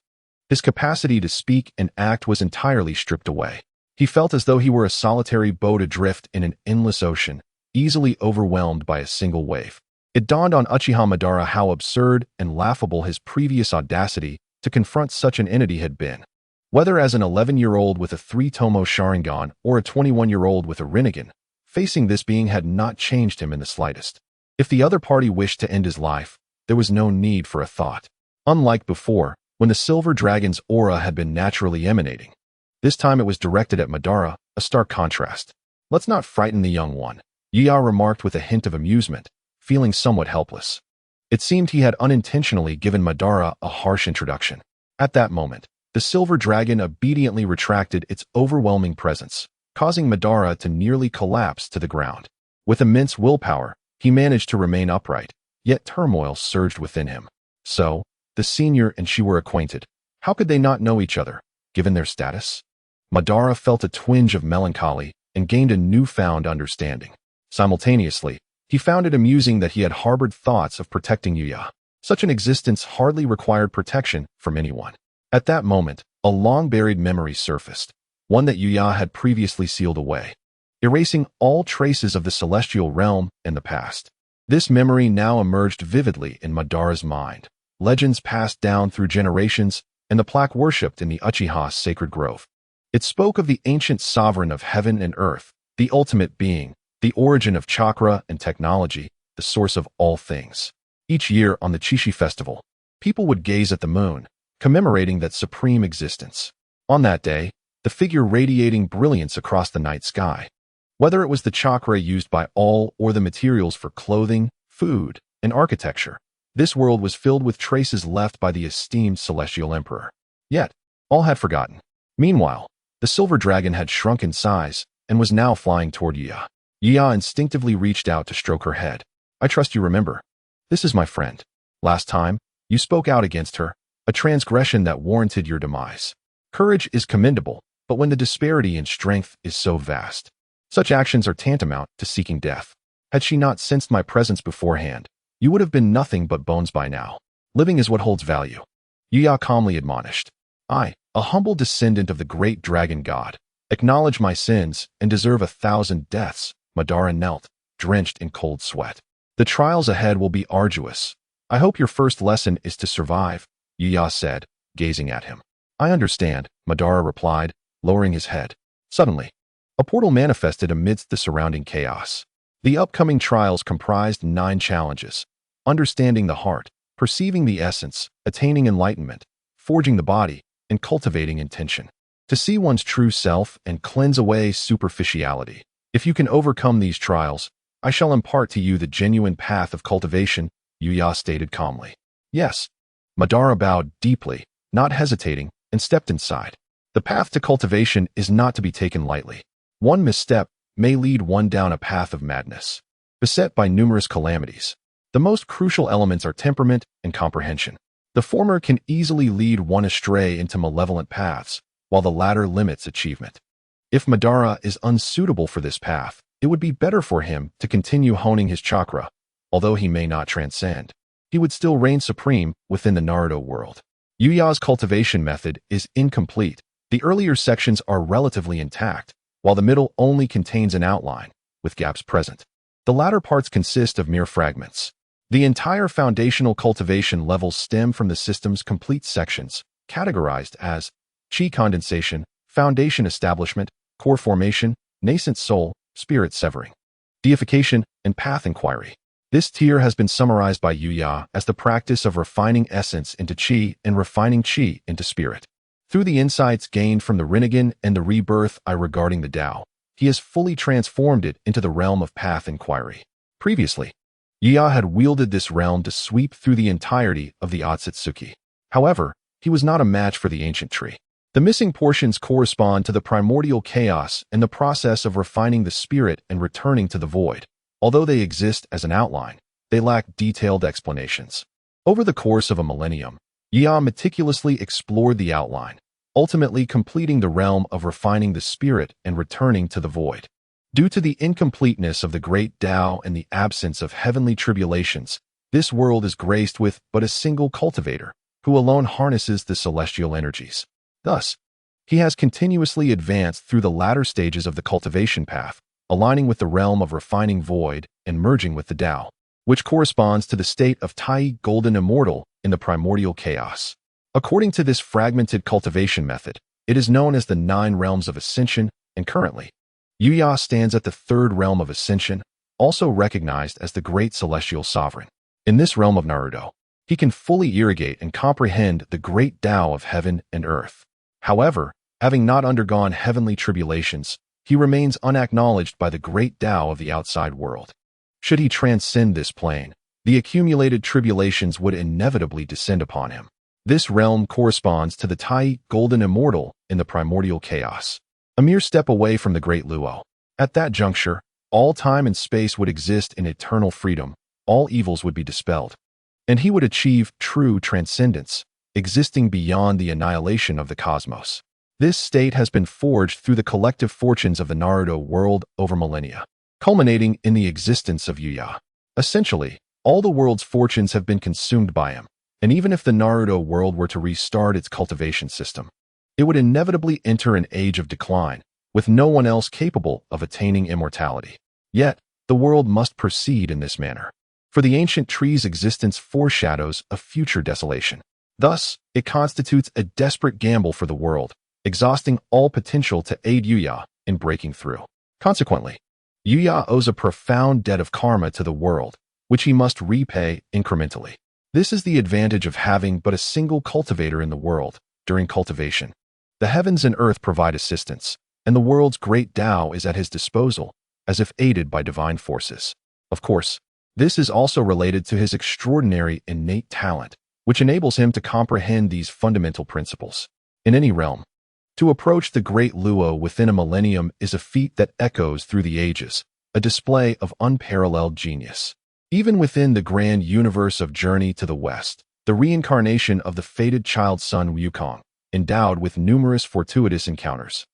his capacity to speak and act was entirely stripped away. He felt as though he were a solitary boat adrift in an endless ocean, easily overwhelmed by a single wave. It dawned on Uchiha Madara how absurd and laughable his previous audacity to confront such an entity had been. Whether as an 11-year-old with a 3-tomo Sharingan or a 21-year-old with a Rinnegan, facing this being had not changed him in the slightest. If the other party wished to end his life, there was no need for a thought. Unlike before, when the Silver Dragon's aura had been naturally emanating. This time it was directed at Madara, a stark contrast. Let's not frighten the young one, Yuya remarked with a hint of amusement, feeling somewhat helpless. It seemed he had unintentionally given Madara a harsh introduction. At that moment, the Silver Dragon obediently retracted its overwhelming presence, causing Madara to nearly collapse to the ground. With immense willpower, he managed to remain upright, yet turmoil surged within him. So, the senior and she were acquainted. How could they not know each other, given their status? Madara felt a twinge of melancholy and gained a newfound understanding. Simultaneously, he found it amusing that he had harbored thoughts of protecting Yuya. Such an existence hardly required protection from anyone. At that moment, a long-buried memory surfaced, one that Yuya had previously sealed away, erasing all traces of the celestial realm and the past. This memory now emerged vividly in Madara's mind. Legends passed down through generations, and the plaque worshipped in the Uchiha's sacred grove. It spoke of the ancient sovereign of heaven and earth, the ultimate being, the origin of chakra and technology, the source of all things. Each year on the Chishi festival, people would gaze at the moon, commemorating that supreme existence. On that day, the figure radiating brilliance across the night sky. Whether it was the chakra used by all or the materials for clothing, food, and architecture, this world was filled with traces left by the esteemed celestial emperor. Yet, all had forgotten. Meanwhile, the Silver Dragon had shrunk in size and was now flying toward Yuya. Yuya instinctively reached out to stroke her head. I trust you remember. This is my friend. Last time, you spoke out against her, a transgression that warranted your demise. Courage is commendable, but when the disparity in strength is so vast, such actions are tantamount to seeking death. Had she not sensed my presence beforehand, you would have been nothing but bones by now. Living is what holds value. Yuya calmly admonished. I, a humble descendant of the great dragon god, acknowledge my sins and deserve 1,000 deaths. Madara knelt, drenched in cold sweat. The trials ahead will be arduous. I hope your first lesson is to survive, Yuya said, gazing at him. I understand, Madara replied, lowering his head. Suddenly, a portal manifested amidst the surrounding chaos. The upcoming trials comprised 9 challenges: understanding the heart, perceiving the essence, attaining enlightenment, forging the body, and cultivating intention. To see one's true self and cleanse away superficiality. If you can overcome these trials, I shall impart to you the genuine path of cultivation, Yuya stated calmly. Yes. Madara bowed deeply, not hesitating, and stepped inside. The path to cultivation is not to be taken lightly. One misstep may lead one down a path of madness, beset by numerous calamities. The most crucial elements are temperament and comprehension. The former can easily lead one astray into malevolent paths, while the latter limits achievement. If Madara is unsuitable for this path, it would be better for him to continue honing his chakra. Although he may not transcend, he would still reign supreme within the Naruto world. Yuya's cultivation method is incomplete. The earlier sections are relatively intact, while the middle only contains an outline, with gaps present. The latter parts consist of mere fragments. The entire foundational cultivation levels stem from the system's complete sections, categorized as chi condensation, foundation establishment, core formation, nascent soul, spirit severing, deification, and path inquiry. This tier has been summarized by Yuya as the practice of refining essence into chi and refining chi into spirit. Through the insights gained from the Rinnegan and the rebirth regarding the Tao, he has fully transformed it into the realm of path inquiry. Previously, Yuya had wielded this realm to sweep through the entirety of the Otsutsuki. However, he was not a match for the ancient tree. The missing portions correspond to the primordial chaos and the process of refining the spirit and returning to the void. Although they exist as an outline, they lack detailed explanations. Over the course of a millennium, Yuya meticulously explored the outline, ultimately completing the realm of refining the spirit and returning to the void. Due to the incompleteness of the great Tao and the absence of heavenly tribulations, this world is graced with but a single cultivator, who alone harnesses the celestial energies. Thus, he has continuously advanced through the latter stages of the cultivation path, aligning with the realm of refining void and merging with the Tao, which corresponds to the state of Tai Golden Immortal in the primordial chaos. According to this fragmented cultivation method, it is known as the 9 realms of ascension, and currently, Yuya stands at the 3rd realm of ascension, also recognized as the Great Celestial Sovereign. In this realm of Naruto, he can fully irrigate and comprehend the great Tao of heaven and earth. However, having not undergone heavenly tribulations, he remains unacknowledged by the great Tao of the outside world. Should he transcend this plane, the accumulated tribulations would inevitably descend upon him. This realm corresponds to the Tai Golden Immortal in the primordial chaos, a mere step away from the great Luo. At that juncture, all time and space would exist in eternal freedom, all evils would be dispelled, and he would achieve true transcendence, existing beyond the annihilation of the cosmos. This state has been forged through the collective fortunes of the Naruto world over millennia, culminating in the existence of Yuya. Essentially, all the world's fortunes have been consumed by him, and even if the Naruto world were to restart its cultivation system, it would inevitably enter an age of decline, with no one else capable of attaining immortality. Yet, the world must proceed in this manner, for the ancient tree's existence foreshadows a future desolation. Thus, it constitutes a desperate gamble for the world, exhausting all potential to aid Yuya in breaking through. Consequently, Yuya owes a profound debt of karma to the world, which he must repay incrementally. This is the advantage of having but a single cultivator in the world during cultivation. The heavens and earth provide assistance, and the world's great Tao is at his disposal, as if aided by divine forces. Of course, this is also related to his extraordinary innate talent, which enables him to comprehend these fundamental principles. In any realm, to approach the great Luo within a millennium is a feat that echoes through the ages, a display of unparalleled genius. Even within the grand universe of Journey to the West, the reincarnation of the fated child son Wukong, endowed with numerous fortuitous encounters,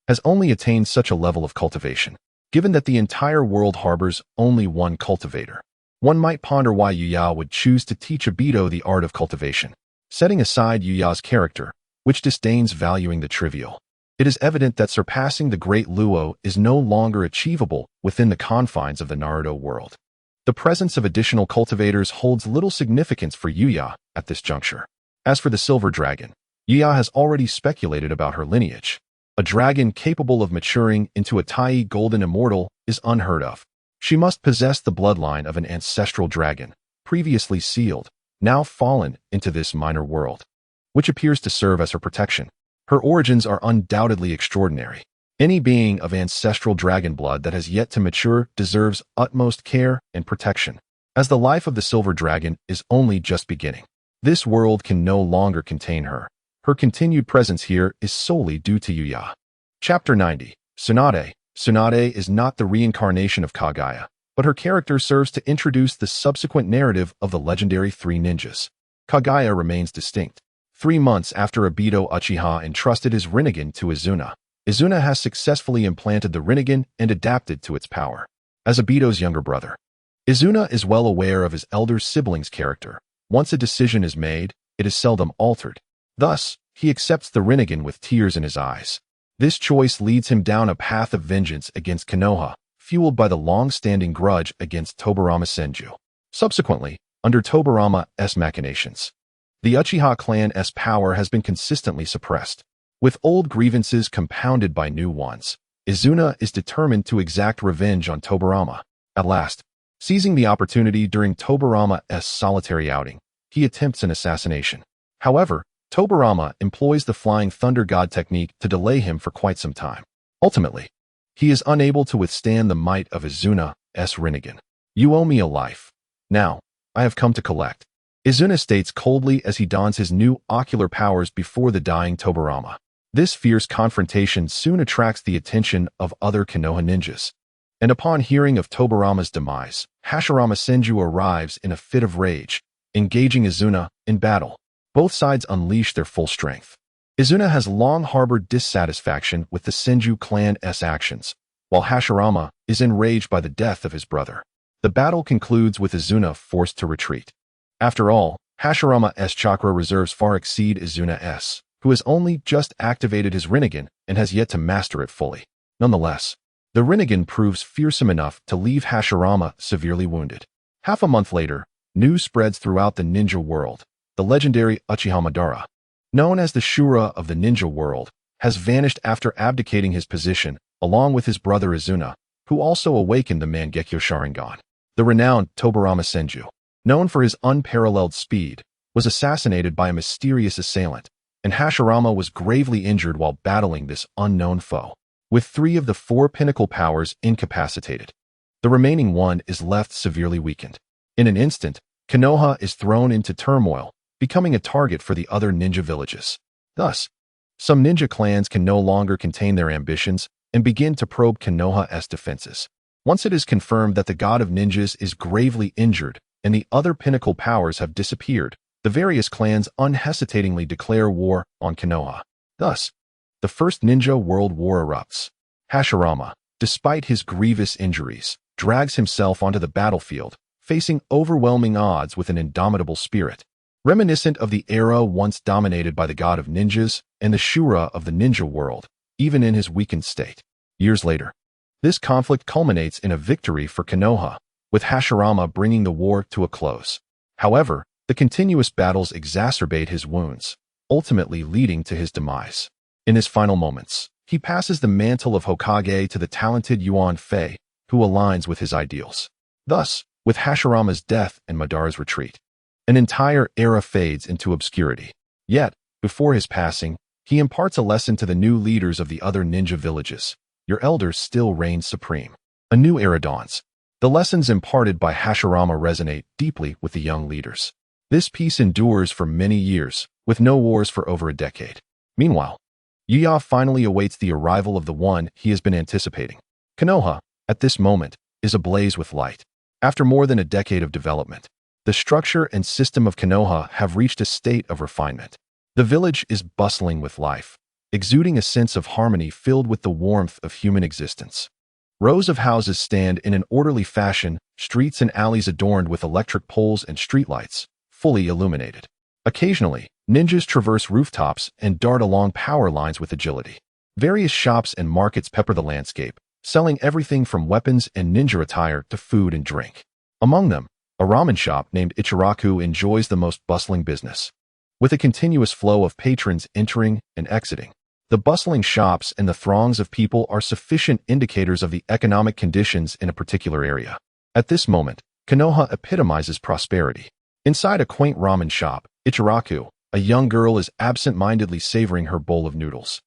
has only attained such a level of cultivation. Given that the entire world harbors only one cultivator, one might ponder why Yuya would choose to teach Obito the art of cultivation. Setting aside Yuya's character, which disdains valuing the trivial, it is evident that surpassing the great Luo is no longer achievable within the confines of the Naruto world. The presence of additional cultivators holds little significance for Yuya at this juncture. As for the silver dragon, Yuya has already speculated about her lineage. A dragon capable of maturing into a Tai golden immortal is unheard of. She must possess the bloodline of an ancestral dragon, previously sealed, now fallen into this minor world, which appears to serve as her protection. Her origins are undoubtedly extraordinary. Any being of ancestral dragon blood that has yet to mature deserves utmost care and protection, as the life of the silver dragon is only just beginning. This world can no longer contain her. Her continued presence here is solely due to Yuya. Chapter 90. Tsunade. Tsunade is not the reincarnation of Kaguya, but her character serves to introduce the subsequent narrative of the legendary three ninjas. Kaguya remains distinct. 3 months after Obito Uchiha entrusted his Rinnegan to Izuna, Izuna has successfully implanted the Rinnegan and adapted to its power. As Obito's younger brother, Izuna is well aware of his elder sibling's character. Once a decision is made, it is seldom altered. Thus, he accepts the Rinnegan with tears in his eyes. This choice leads him down a path of vengeance against Konoha, fueled by the long-standing grudge against Tobirama Senju. Subsequently, under Tobirama's machinations, the Uchiha clan's power has been consistently suppressed. With old grievances compounded by new ones, Izuna is determined to exact revenge on Tobirama. At last, seizing the opportunity during Tobirama's solitary outing, he attempts an assassination. However, Tobirama employs the Flying Thunder God technique to delay him for quite some time. Ultimately, he is unable to withstand the might of Izuna's Rinnegan. "You owe me a life. Now, I have come to collect," Izuna states coldly as he dons his new ocular powers before the dying Tobirama. This fierce confrontation soon attracts the attention of other Konoha ninjas. And upon hearing of Tobirama's demise, Hashirama Senju arrives in a fit of rage, engaging Izuna in battle. Both sides unleash their full strength. Izuna has long harbored dissatisfaction with the Senju clan's actions, while Hashirama is enraged by the death of his brother. The battle concludes with Izuna forced to retreat. After all, Hashirama's chakra reserves far exceed Izuna's, who has only just activated his Rinnegan and has yet to master it fully. Nonetheless, the Rinnegan proves fearsome enough to leave Hashirama severely wounded. Half a month later, news spreads throughout the ninja world. The legendary Uchiha Madara, known as the Shura of the ninja world, has vanished after abdicating his position, along with his brother Izuna, who also awakened the Mangekyo Sharingan. The renowned Tobirama Senju, known for his unparalleled speed, was assassinated by a mysterious assailant, and Hashirama was gravely injured while battling this unknown foe. With 3 of the 4 pinnacle powers incapacitated, the remaining one is left severely weakened. In an instant, Konoha is thrown into turmoil, becoming a target for the other ninja villages. Thus, some ninja clans can no longer contain their ambitions and begin to probe Konoha's defenses. Once it is confirmed that the god of ninjas is gravely injured and the other pinnacle powers have disappeared, the various clans unhesitatingly declare war on Konoha. Thus, the First Ninja World War erupts. Hashirama, despite his grievous injuries, drags himself onto the battlefield, facing overwhelming odds with an indomitable spirit. Reminiscent of the era once dominated by the god of ninjas and the Shura of the ninja world, even in his weakened state. Years later, this conflict culminates in a victory for Konoha, with Hashirama bringing the war to a close. However, the continuous battles exacerbate his wounds, ultimately leading to his demise. In his final moments, he passes the mantle of Hokage to the talented Yuan Fei, who aligns with his ideals. Thus, with Hashirama's death and Madara's retreat, an entire era fades into obscurity. Yet, before his passing, he imparts a lesson to the new leaders of the other ninja villages. Your elders still reign supreme. A new era dawns. The lessons imparted by Hashirama resonate deeply with the young leaders. This peace endures for many years, with no wars for over a decade. Meanwhile, Yuya finally awaits the arrival of the one he has been anticipating. Konoha, at this moment, is ablaze with light. After more than a decade of development, the structure and system of Konoha have reached a state of refinement. The village is bustling with life, exuding a sense of harmony filled with the warmth of human existence. Rows of houses stand in an orderly fashion, streets and alleys adorned with electric poles and streetlights, fully illuminated. Occasionally, ninjas traverse rooftops and dart along power lines with agility. Various shops and markets pepper the landscape, selling everything from weapons and ninja attire to food and drink. Among them, a ramen shop named Ichiraku enjoys the most bustling business. with a continuous flow of patrons entering and exiting. The bustling shops and the throngs of people are sufficient indicators of the economic conditions in a particular area. At this moment, Konoha epitomizes prosperity. Inside a quaint ramen shop, Ichiraku, a young girl, is absent-mindedly savoring her bowl of noodles.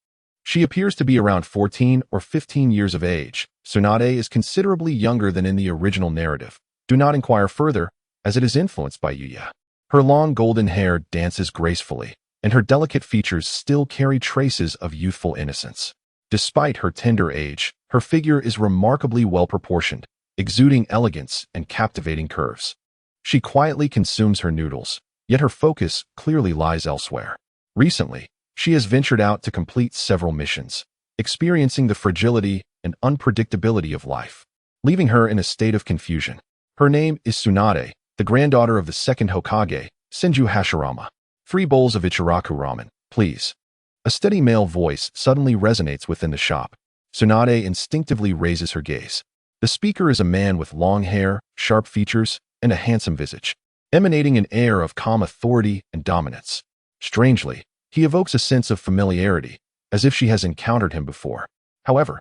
She appears to be around 14 or 15 years of age. Tsunade is considerably younger than in the original narrative. Do not inquire further, as it is influenced by Yuya. Her long golden hair dances gracefully, and her delicate features still carry traces of youthful innocence. Despite her tender age, her figure is remarkably well-proportioned, exuding elegance and captivating curves. She quietly consumes her noodles, yet her focus clearly lies elsewhere. Recently, she has ventured out to complete several missions, experiencing the fragility and unpredictability of life, leaving her in a state of confusion. Her name is Tsunade, the granddaughter of the second Hokage, Senju Hashirama. 3 bowls of Ichiraku ramen, please. A steady male voice suddenly resonates within the shop. Tsunade instinctively raises her gaze. The speaker is a man with long hair, sharp features, and a handsome visage, emanating an air of calm authority and dominance. Strangely, he evokes a sense of familiarity, as if she has encountered him before. However,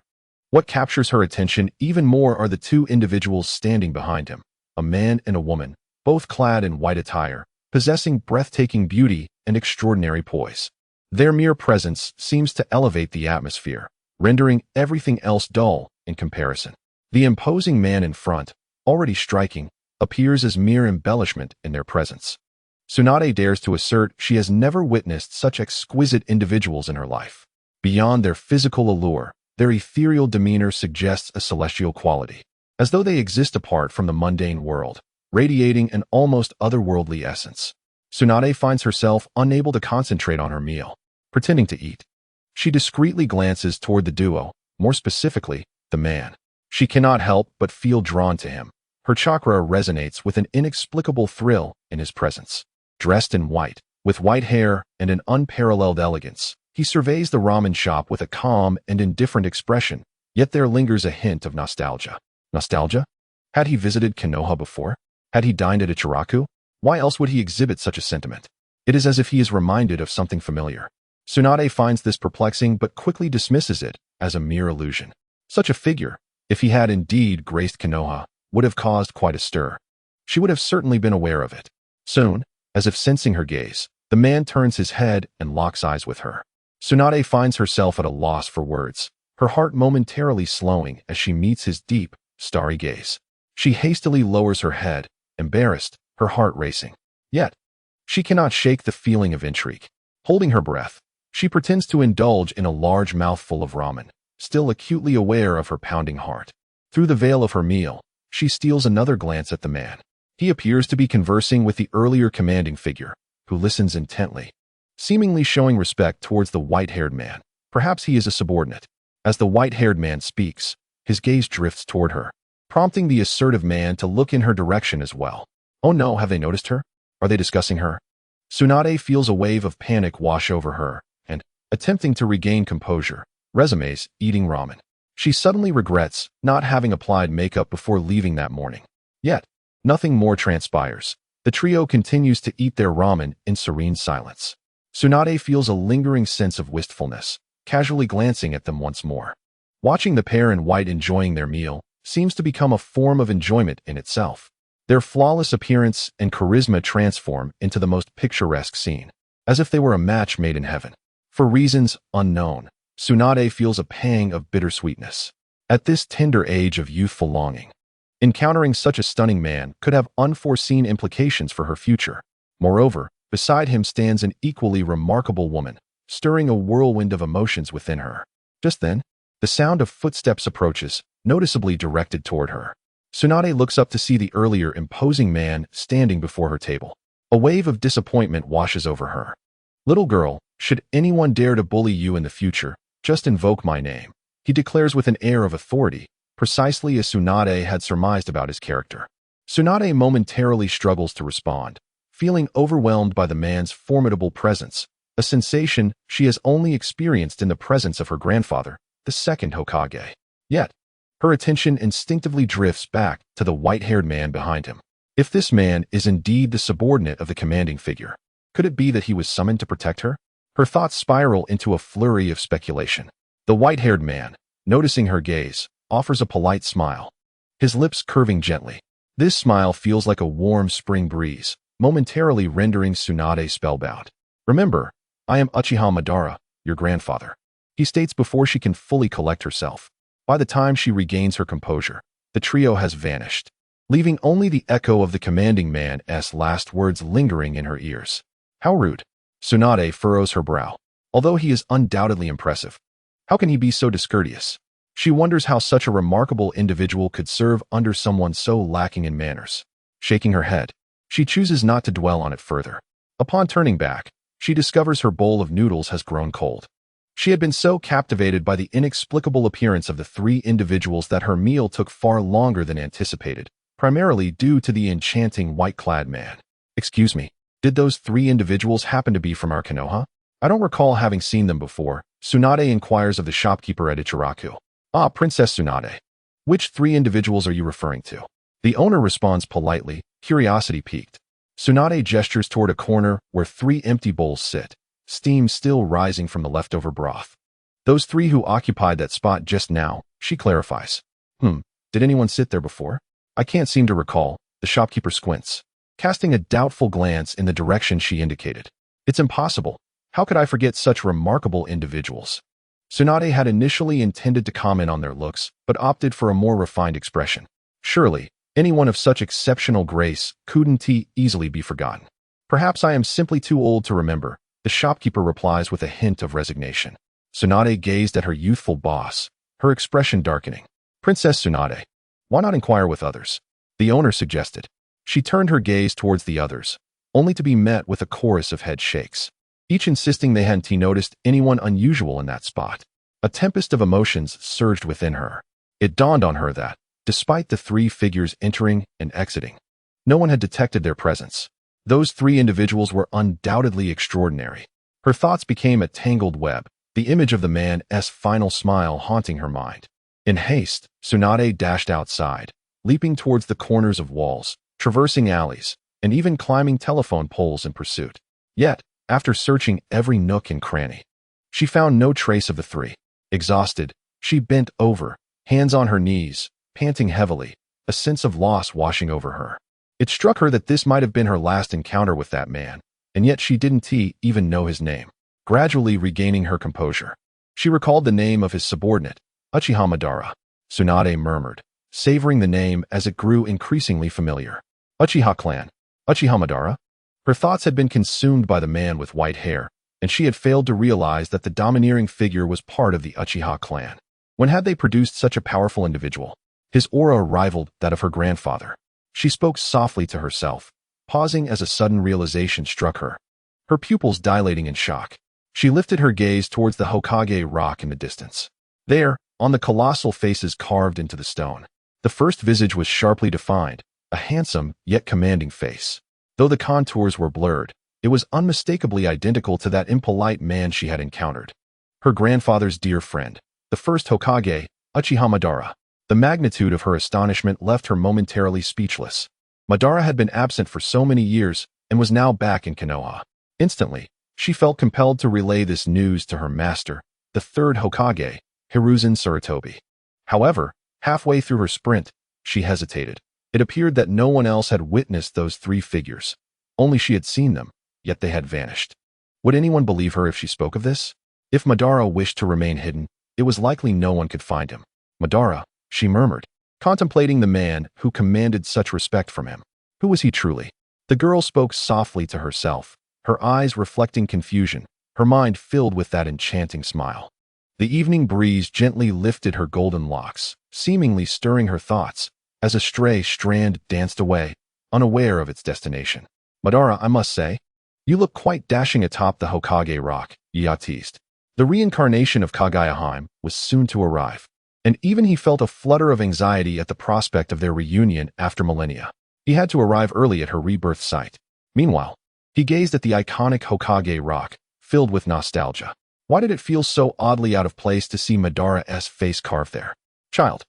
what captures her attention even more are the 2 individuals standing behind him, a man and a woman, both clad in white attire, possessing breathtaking beauty and extraordinary poise. Their mere presence seems to elevate the atmosphere, rendering everything else dull in comparison. The imposing man in front, already striking, appears as mere embellishment in their presence. Tsunade dares to assert she has never witnessed such exquisite individuals in her life. Beyond their physical allure, their ethereal demeanor suggests a celestial quality, as though they exist apart from the mundane world, radiating an almost otherworldly essence. Tsunade finds herself unable to concentrate on her meal, pretending to eat. She discreetly glances toward the duo, more specifically, the man. She cannot help but feel drawn to him. Her chakra resonates with an inexplicable thrill in his presence. Dressed in white, with white hair and an unparalleled elegance, he surveys the ramen shop with a calm and indifferent expression, yet there lingers a hint of nostalgia. Nostalgia? Had he visited Konoha before? Had he dined at Ichiraku? Why else would he exhibit such a sentiment? It is as if he is reminded of something familiar. Tsunade finds this perplexing but quickly dismisses it as a mere illusion. Such a figure, if he had indeed graced Konoha, would have caused quite a stir. She would have certainly been aware of it. Soon, as if sensing her gaze, the man turns his head and locks eyes with her. Tsunade finds herself at a loss for words, her heart momentarily slowing as she meets his deep, starry gaze. She hastily lowers her head, embarrassed, her heart racing. Yet, she cannot shake the feeling of intrigue. Holding her breath, she pretends to indulge in a large mouthful of ramen, still acutely aware of her pounding heart. Through the veil of her meal, she steals another glance at the man. He appears to be conversing with the earlier commanding figure, who listens intently, seemingly showing respect towards the white-haired man. Perhaps he is a subordinate. As the white-haired man speaks, his gaze drifts toward her, prompting the assertive man to look in her direction as well. Oh no, have they noticed her? Are they discussing her? Tsunade feels a wave of panic wash over her, and, attempting to regain composure, resumes eating ramen. She suddenly regrets not having applied makeup before leaving that morning. Yet, nothing more transpires. The trio continues to eat their ramen in serene silence. Tsunade feels a lingering sense of wistfulness, casually glancing at them once more. Watching the pair in white enjoying their meal seems to become a form of enjoyment in itself. Their flawless appearance and charisma transform into the most picturesque scene, as if they were a match made in heaven. For reasons unknown, Tsunade feels a pang of bittersweetness. At this tender age of youthful longing, encountering such a stunning man could have unforeseen implications for her future. Moreover, beside him stands an equally remarkable woman, stirring a whirlwind of emotions within her. Just then, the sound of footsteps approaches, noticeably directed toward her. Tsunade looks up to see the earlier imposing man standing before her table. A wave of disappointment washes over her. Little girl, should anyone dare to bully you in the future, just invoke my name, he declares with an air of authority, precisely as Tsunade had surmised about his character. Tsunade momentarily struggles to respond, feeling overwhelmed by the man's formidable presence, a sensation she has only experienced in the presence of her grandfather, the second Hokage. Yet, her attention instinctively drifts back to the white-haired man behind him. If this man is indeed the subordinate of the commanding figure, Could it be that he was summoned to protect her? Her thoughts spiral into a flurry of speculation. The white-haired man, noticing her gaze, offers a polite smile, his lips curving gently. This smile feels like a warm spring breeze, momentarily rendering Tsunade spellbound. Remember, I am Uchiha Madara, your grandfather, he states before she can fully collect herself. By the time she regains her composure, the trio has vanished, leaving only the echo of the commanding man's last words lingering in her ears. How rude. Tsunade furrows her brow. Although he is undoubtedly impressive, how can he be so discourteous? She wonders how such a remarkable individual could serve under someone so lacking in manners. Shaking her head, she chooses not to dwell on it further. Upon turning back, she discovers her bowl of noodles has grown cold. She had been so captivated by the inexplicable appearance of the three individuals that her meal took far longer than anticipated, primarily due to the enchanting white-clad man. Excuse me, did those three individuals happen to be from our Konoha? I don't recall having seen them before, Tsunade inquires of the shopkeeper at Ichiraku. Ah, Princess Tsunade. Which three individuals are you referring to? The owner responds politely, curiosity piqued. Tsunade gestures toward a corner where three empty bowls sit, steam still rising from the leftover broth. Those three who occupied that spot just now, she clarifies. Did anyone sit there before? I can't seem to recall, the shopkeeper squints, casting a doubtful glance in the direction she indicated. It's impossible. How could I forget such remarkable individuals? Tsunade had initially intended to comment on their looks, but opted for a more refined expression. Surely, anyone of such exceptional grace couldn't easily be forgotten. Perhaps I am simply too old to remember, the shopkeeper replies with a hint of resignation. Tsunade gazed at her youthful boss, her expression darkening. Princess Tsunade, why not inquire with others? The owner suggested. She turned her gaze towards the others, only to be met with a chorus of head shakes, each insisting they hadn't noticed anyone unusual in that spot. A tempest of emotions surged within her. It dawned on her that, despite the three figures entering and exiting, no one had detected their presence. Those three individuals were undoubtedly extraordinary. Her thoughts became a tangled web, the image of the man's final smile haunting her mind. In haste, Tsunade dashed outside, leaping towards the corners of walls, traversing alleys, and even climbing telephone poles in pursuit. Yet, after searching every nook and cranny, she found no trace of the three. Exhausted, she bent over, hands on her knees, panting heavily, a sense of loss washing over her. It struck her that this might have been her last encounter with that man, and yet she didn't even know his name. Gradually regaining her composure, she recalled the name of his subordinate, Uchiha Madara. Tsunade murmured, savoring the name as it grew increasingly familiar. Uchiha clan. Uchiha Madara? Her thoughts had been consumed by the man with white hair, and she had failed to realize that the domineering figure was part of the Uchiha clan. When had they produced such a powerful individual? His aura rivaled that of her grandfather. She spoke softly to herself, pausing as a sudden realization struck her, her pupils dilating in shock. She lifted her gaze towards the Hokage rock in the distance. There, on the colossal faces carved into the stone, the first visage was sharply defined, a handsome yet commanding face. Though the contours were blurred, it was unmistakably identical to that impolite man she had encountered. Her grandfather's dear friend, the first Hokage, Uchiha Madara. The magnitude of her astonishment left her momentarily speechless. Madara had been absent for so many years and was now back in Konoha. Instantly, she felt compelled to relay this news to her master, the third Hokage, Hiruzen Sarutobi. However, halfway through her sprint, she hesitated. It appeared that no one else had witnessed those three figures. Only she had seen them, yet they had vanished. Would anyone believe her if she spoke of this? If Madara wished to remain hidden, it was likely no one could find him. Madara, she murmured, contemplating the man who commanded such respect from him. Who was he truly? The girl spoke softly to herself, her eyes reflecting confusion, her mind filled with that enchanting smile. The evening breeze gently lifted her golden locks, seemingly stirring her thoughts, as a stray strand danced away, unaware of its destination. Madara, I must say, you look quite dashing atop the Hokage rock, Yaa teased. The reincarnation of Kaguya was soon to arrive, and even he felt a flutter of anxiety at the prospect of their reunion after millennia. He had to arrive early at her rebirth site. Meanwhile, he gazed at the iconic Hokage rock, filled with nostalgia. Why did it feel so oddly out of place to see Madara's face carved there? Child,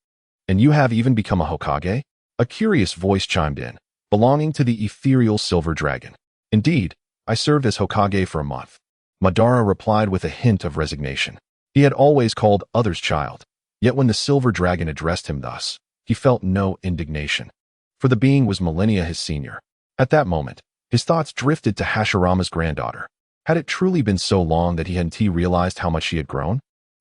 and you have even become a Hokage? A curious voice chimed in, belonging to the ethereal silver dragon. Indeed, I served as Hokage for a month. Madara replied with a hint of resignation. He had always called others child, yet when the silver dragon addressed him thus, he felt no indignation. For the being was millennia his senior. At that moment, his thoughts drifted to Hashirama's granddaughter. Had it truly been so long that he hadn't realized how much she had grown?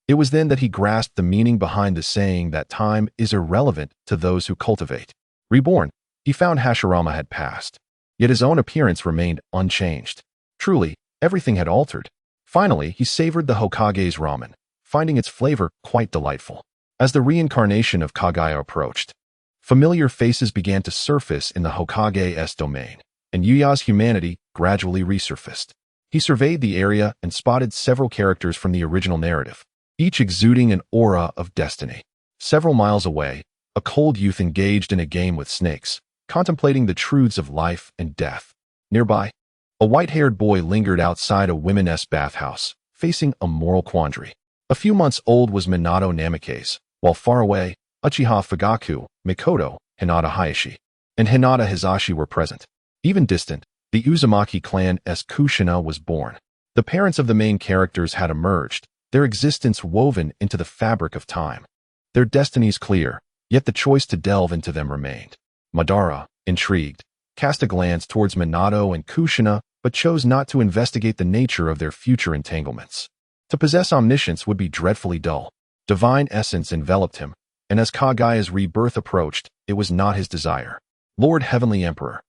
It was then that he grasped the meaning behind the saying that time is irrelevant to those who cultivate. Reborn, he found Hashirama had passed, yet his own appearance remained unchanged. Truly, everything had altered. Finally, he savored the Hokage's ramen, finding its flavor quite delightful. As the reincarnation of Kaguya approached, familiar faces began to surface in the Hokage's domain, and Yuya's humanity gradually resurfaced. He surveyed the area and spotted several characters from the original narrative, each exuding an aura of destiny. Several miles away, a cold youth engaged in a game with snakes, contemplating the truths of life and death. Nearby, a white-haired boy lingered outside a women's bathhouse, facing a moral quandary. A few months old was Minato Namikaze, while far away, Uchiha Fugaku, Mikoto, Hinata Hayashi, and Hinata Hizashi were present. Even distant, the Uzumaki clan's Kushina was born. The parents of the main characters had emerged, their existence woven into the fabric of time. Their destinies clear, yet the choice to delve into them remained. Madara, intrigued, cast a glance towards Minato and Kushina, but chose not to investigate the nature of their future entanglements. To possess omniscience would be dreadfully dull. Divine essence enveloped him, and as Kaguya's rebirth approached, it was not his desire. Lord Heavenly Emperor,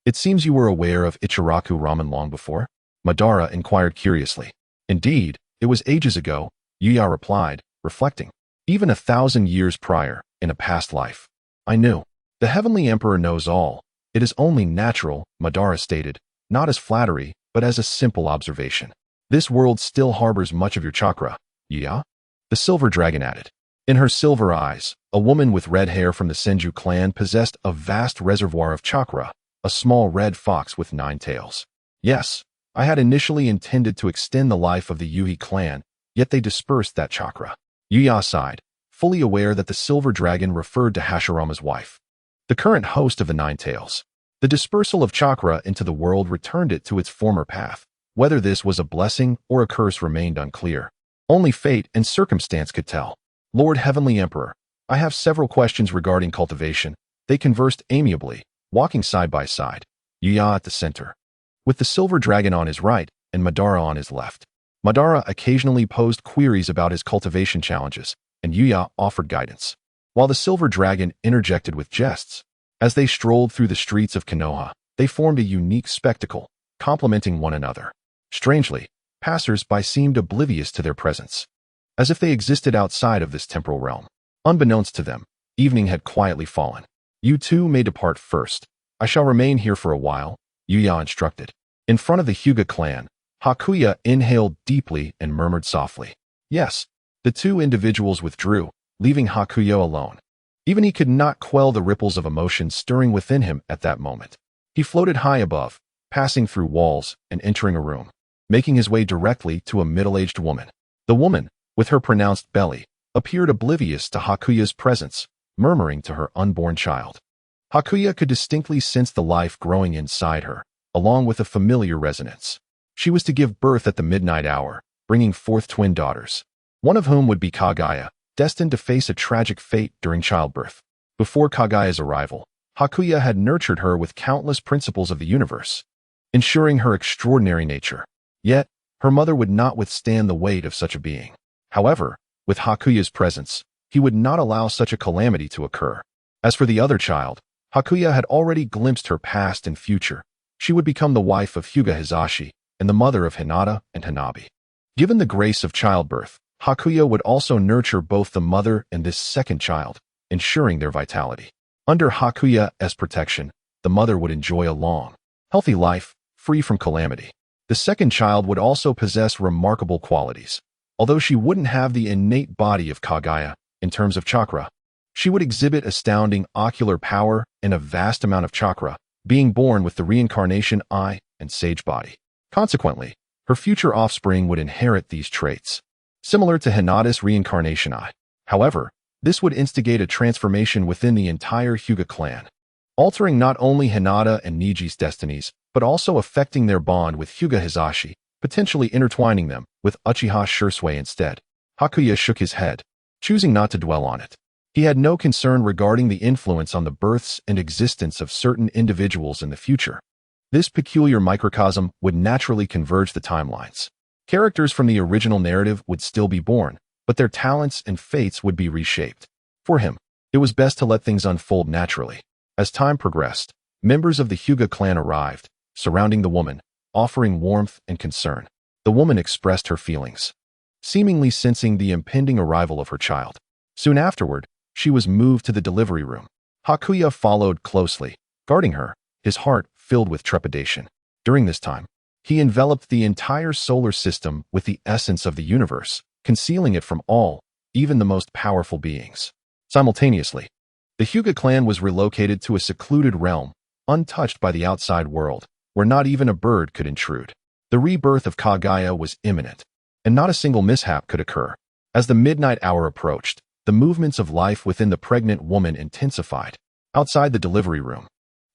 it seems you were aware of Ichiraku ramen long before? Madara inquired curiously. Indeed, it was ages ago, Yuya replied, reflecting. Even 1,000 years prior, in a past life. I knew. The Heavenly Emperor knows all. It is only natural, Madara stated, not as flattery, but as a simple observation. This world still harbors much of your chakra, Yuya? The silver dragon added. In her silver eyes, a woman with red hair from the Senju clan possessed a vast reservoir of chakra, a small red fox with 9 tails. Yes, I had initially intended to extend the life of the Yuhi clan, yet they dispersed that chakra. Yuya sighed, fully aware that the silver dragon referred to Hashirama's wife, the current host of the 9 tails. The dispersal of chakra into the world returned it to its former path. Whether this was a blessing or a curse remained unclear. Only fate and circumstance could tell. Lord Heavenly Emperor, I have several questions regarding cultivation. They conversed amiably, walking side by side, Yuya at the center, with the silver dragon on his right and Madara on his left. Madara occasionally posed queries about his cultivation challenges, and Yuya offered guidance, while the silver dragon interjected with jests. As they strolled through the streets of Konoha, they formed a unique spectacle, complementing one another. Strangely, passers-by seemed oblivious to their presence, as if they existed outside of this temporal realm. Unbeknownst to them, evening had quietly fallen. You two may depart first. I shall remain here for a while, Yuya instructed. In front of the Hyuga clan, Hakuya inhaled deeply and murmured softly. Yes, the two individuals withdrew, leaving Hakuya alone. Even he could not quell the ripples of emotion stirring within him at that moment. He floated high above, passing through walls and entering a room, making his way directly to a middle-aged woman. The woman, with her pronounced belly, appeared oblivious to Hakuya's presence, murmuring to her unborn child. Hakuya could distinctly sense the life growing inside her, along with a familiar resonance. She was to give birth at the midnight hour, bringing forth twin daughters, one of whom would be Kaguya, destined to face a tragic fate during childbirth. Before Kaguya's arrival, Hakuya had nurtured her with countless principles of the universe, ensuring her extraordinary nature. Yet, her mother would not withstand the weight of such a being. However, with Hakuya's presence, he would not allow such a calamity to occur. As for the other child, Hakuya had already glimpsed her past and future. She would become the wife of Hyuga Hizashi and the mother of Hinata and Hanabi. Given the grace of childbirth, Hakuya would also nurture both the mother and this second child, ensuring their vitality. Under Hakuya's protection, the mother would enjoy a long, healthy life, free from calamity. The second child would also possess remarkable qualities. Although she wouldn't have the innate body of Kaguya in terms of chakra, she would exhibit astounding ocular power and a vast amount of chakra, being born with the reincarnation eye and sage body. Consequently, her future offspring would inherit these traits, similar to Hinata's reincarnation eye. However, this would instigate a transformation within the entire Hyuga clan, altering not only Hinata and Niji's destinies, but also affecting their bond with Hyuga Hisashi, potentially intertwining them with Uchiha Shursui instead. Hakuya shook his head, choosing not to dwell on it. He had no concern regarding the influence on the births and existence of certain individuals in the future. This peculiar microcosm would naturally converge the timelines. Characters from the original narrative would still be born, but their talents and fates would be reshaped. For him, it was best to let things unfold naturally. As time progressed, members of the Hyuga clan arrived, surrounding the woman, offering warmth and concern. The woman expressed her feelings, seemingly sensing the impending arrival of her child. Soon afterward, she was moved to the delivery room. Hakuya followed closely, guarding her, his heart filled with trepidation. During this time, he enveloped the entire solar system with the essence of the universe, concealing it from all, even the most powerful beings. Simultaneously, the Hyuga clan was relocated to a secluded realm, untouched by the outside world, where not even a bird could intrude. The rebirth of Kaguya was imminent, and not a single mishap could occur. As the midnight hour approached, the movements of life within the pregnant woman intensified. Outside the delivery room,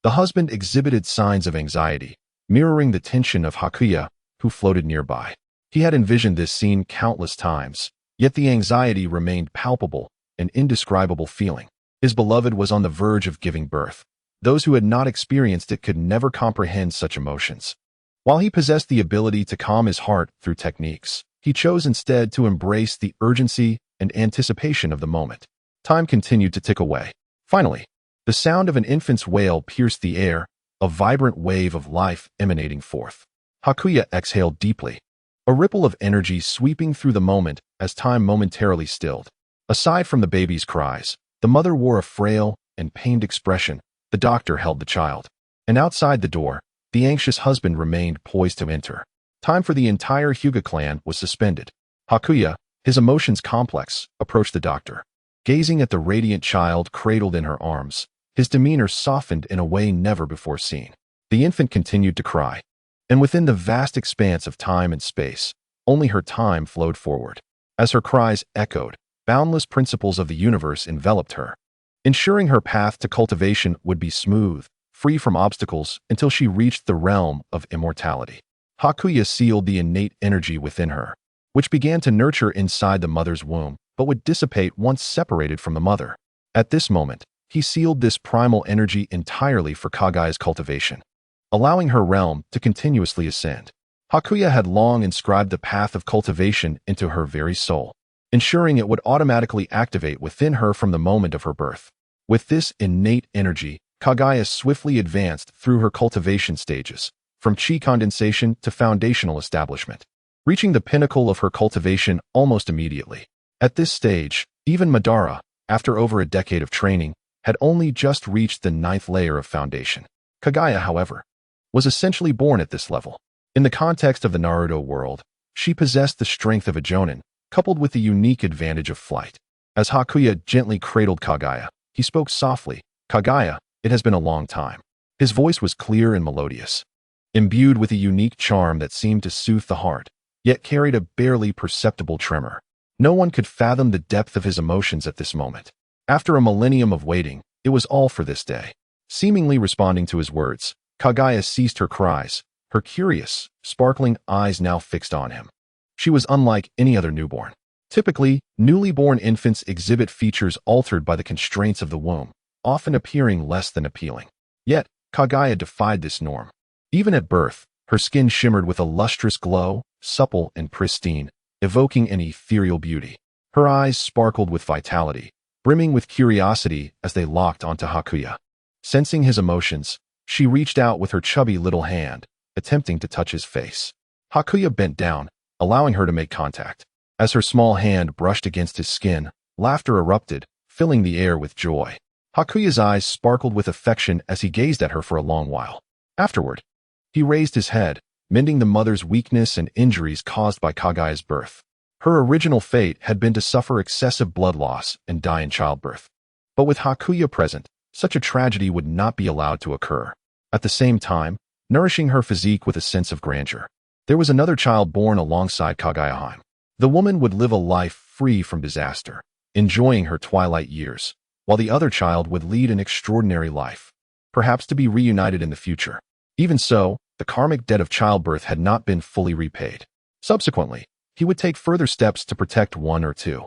the husband exhibited signs of anxiety, mirroring the tension of Hakuya, who floated nearby. He had envisioned this scene countless times, yet the anxiety remained palpable, an indescribable feeling. His beloved was on the verge of giving birth. Those who had not experienced it could never comprehend such emotions. While he possessed the ability to calm his heart through techniques, he chose instead to embrace the urgency and anticipation of the moment. Time continued to tick away. Finally, the sound of an infant's wail pierced the air, a vibrant wave of life emanating forth. Hakuya exhaled deeply, a ripple of energy sweeping through the moment as time momentarily stilled. Aside from the baby's cries, the mother wore a frail and pained expression. The doctor held the child, and outside the door, the anxious husband remained poised to enter. Time for the entire Hyuga clan was suspended. Hakuya, his emotions complex, approached the doctor. Gazing at the radiant child cradled in her arms, his demeanor softened in a way never before seen. The infant continued to cry, and within the vast expanse of time and space, only her time flowed forward. As her cries echoed, boundless principles of the universe enveloped her, ensuring her path to cultivation would be smooth, free from obstacles until she reached the realm of immortality. Hakuya sealed the innate energy within her, which began to nurture inside the mother's womb, but would dissipate once separated from the mother. At this moment, he sealed this primal energy entirely for Kaguya's cultivation, allowing her realm to continuously ascend. Hakuya had long inscribed the path of cultivation into her very soul, ensuring it would automatically activate within her from the moment of her birth. With this innate energy, Kaguya swiftly advanced through her cultivation stages, from chi condensation to foundational establishment, reaching the pinnacle of her cultivation almost immediately. At this stage, even Madara, after over a decade of training, had only just reached the 9th layer of foundation. Kaguya, however, was essentially born at this level. In the context of the Naruto world, she possessed the strength of a jonin, coupled with the unique advantage of flight. As Hakuya gently cradled Kaguya, he spoke softly, "Kaguya, it has been a long time." His voice was clear and melodious, imbued with a unique charm that seemed to soothe the heart, yet carried a barely perceptible tremor. No one could fathom the depth of his emotions at this moment. After a millennium of waiting, it was all for this day. Seemingly responding to his words, Kaguya ceased her cries, her curious, sparkling eyes now fixed on him. She was unlike any other newborn. Typically, newly born infants exhibit features altered by the constraints of the womb, often appearing less than appealing. Yet, Kaguya defied this norm. Even at birth, her skin shimmered with a lustrous glow, supple and pristine, evoking an ethereal beauty. Her eyes sparkled with vitality, brimming with curiosity as they locked onto Hakuya. Sensing his emotions, she reached out with her chubby little hand, attempting to touch his face. Hakuya bent down, allowing her to make contact. As her small hand brushed against his skin, laughter erupted, filling the air with joy. Hakuya's eyes sparkled with affection as he gazed at her for a long while. Afterward, he raised his head, mending the mother's weakness and injuries caused by Kaguya's birth. Her original fate had been to suffer excessive blood loss and die in childbirth. But with Hakuya present, such a tragedy would not be allowed to occur. At the same time, nourishing her physique with a sense of grandeur, there was another child born alongside Kaguya. The woman would live a life free from disaster, enjoying her twilight years, while the other child would lead an extraordinary life, perhaps to be reunited in the future. Even so, the karmic debt of childbirth had not been fully repaid. Subsequently, he would take further steps to protect one or two.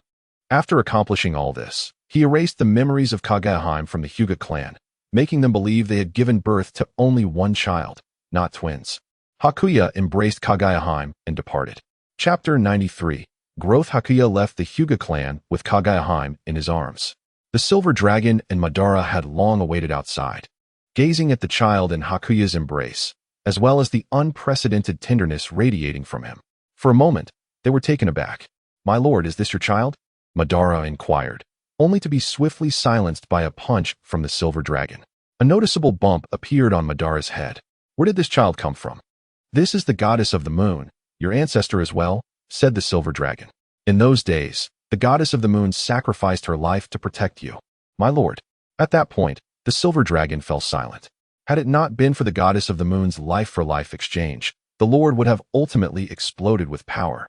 After accomplishing all this, he erased the memories of Kaguya from the Hyuga clan, making them believe they had given birth to only one child, not twins. Hakuya embraced Kaguya and departed. Chapter 93. Growth. Hakuya left the Hyuga clan with Kaguya in his arms. The silver dragon and Madara had long awaited outside, gazing at the child in Hakuya's embrace, as well as the unprecedented tenderness radiating from him. For a moment, they were taken aback. "My lord, is this your child?" Madara inquired, only to be swiftly silenced by a punch from the silver dragon. A noticeable bump appeared on Madara's head. "Where did this child come from?" "This is the goddess of the moon, your ancestor as well," said the silver dragon. "In those days, the goddess of the moon sacrificed her life to protect you, my lord." At that point, the silver dragon fell silent. Had it not been for the goddess of the moon's life-for-life exchange, the lord would have ultimately exploded with power,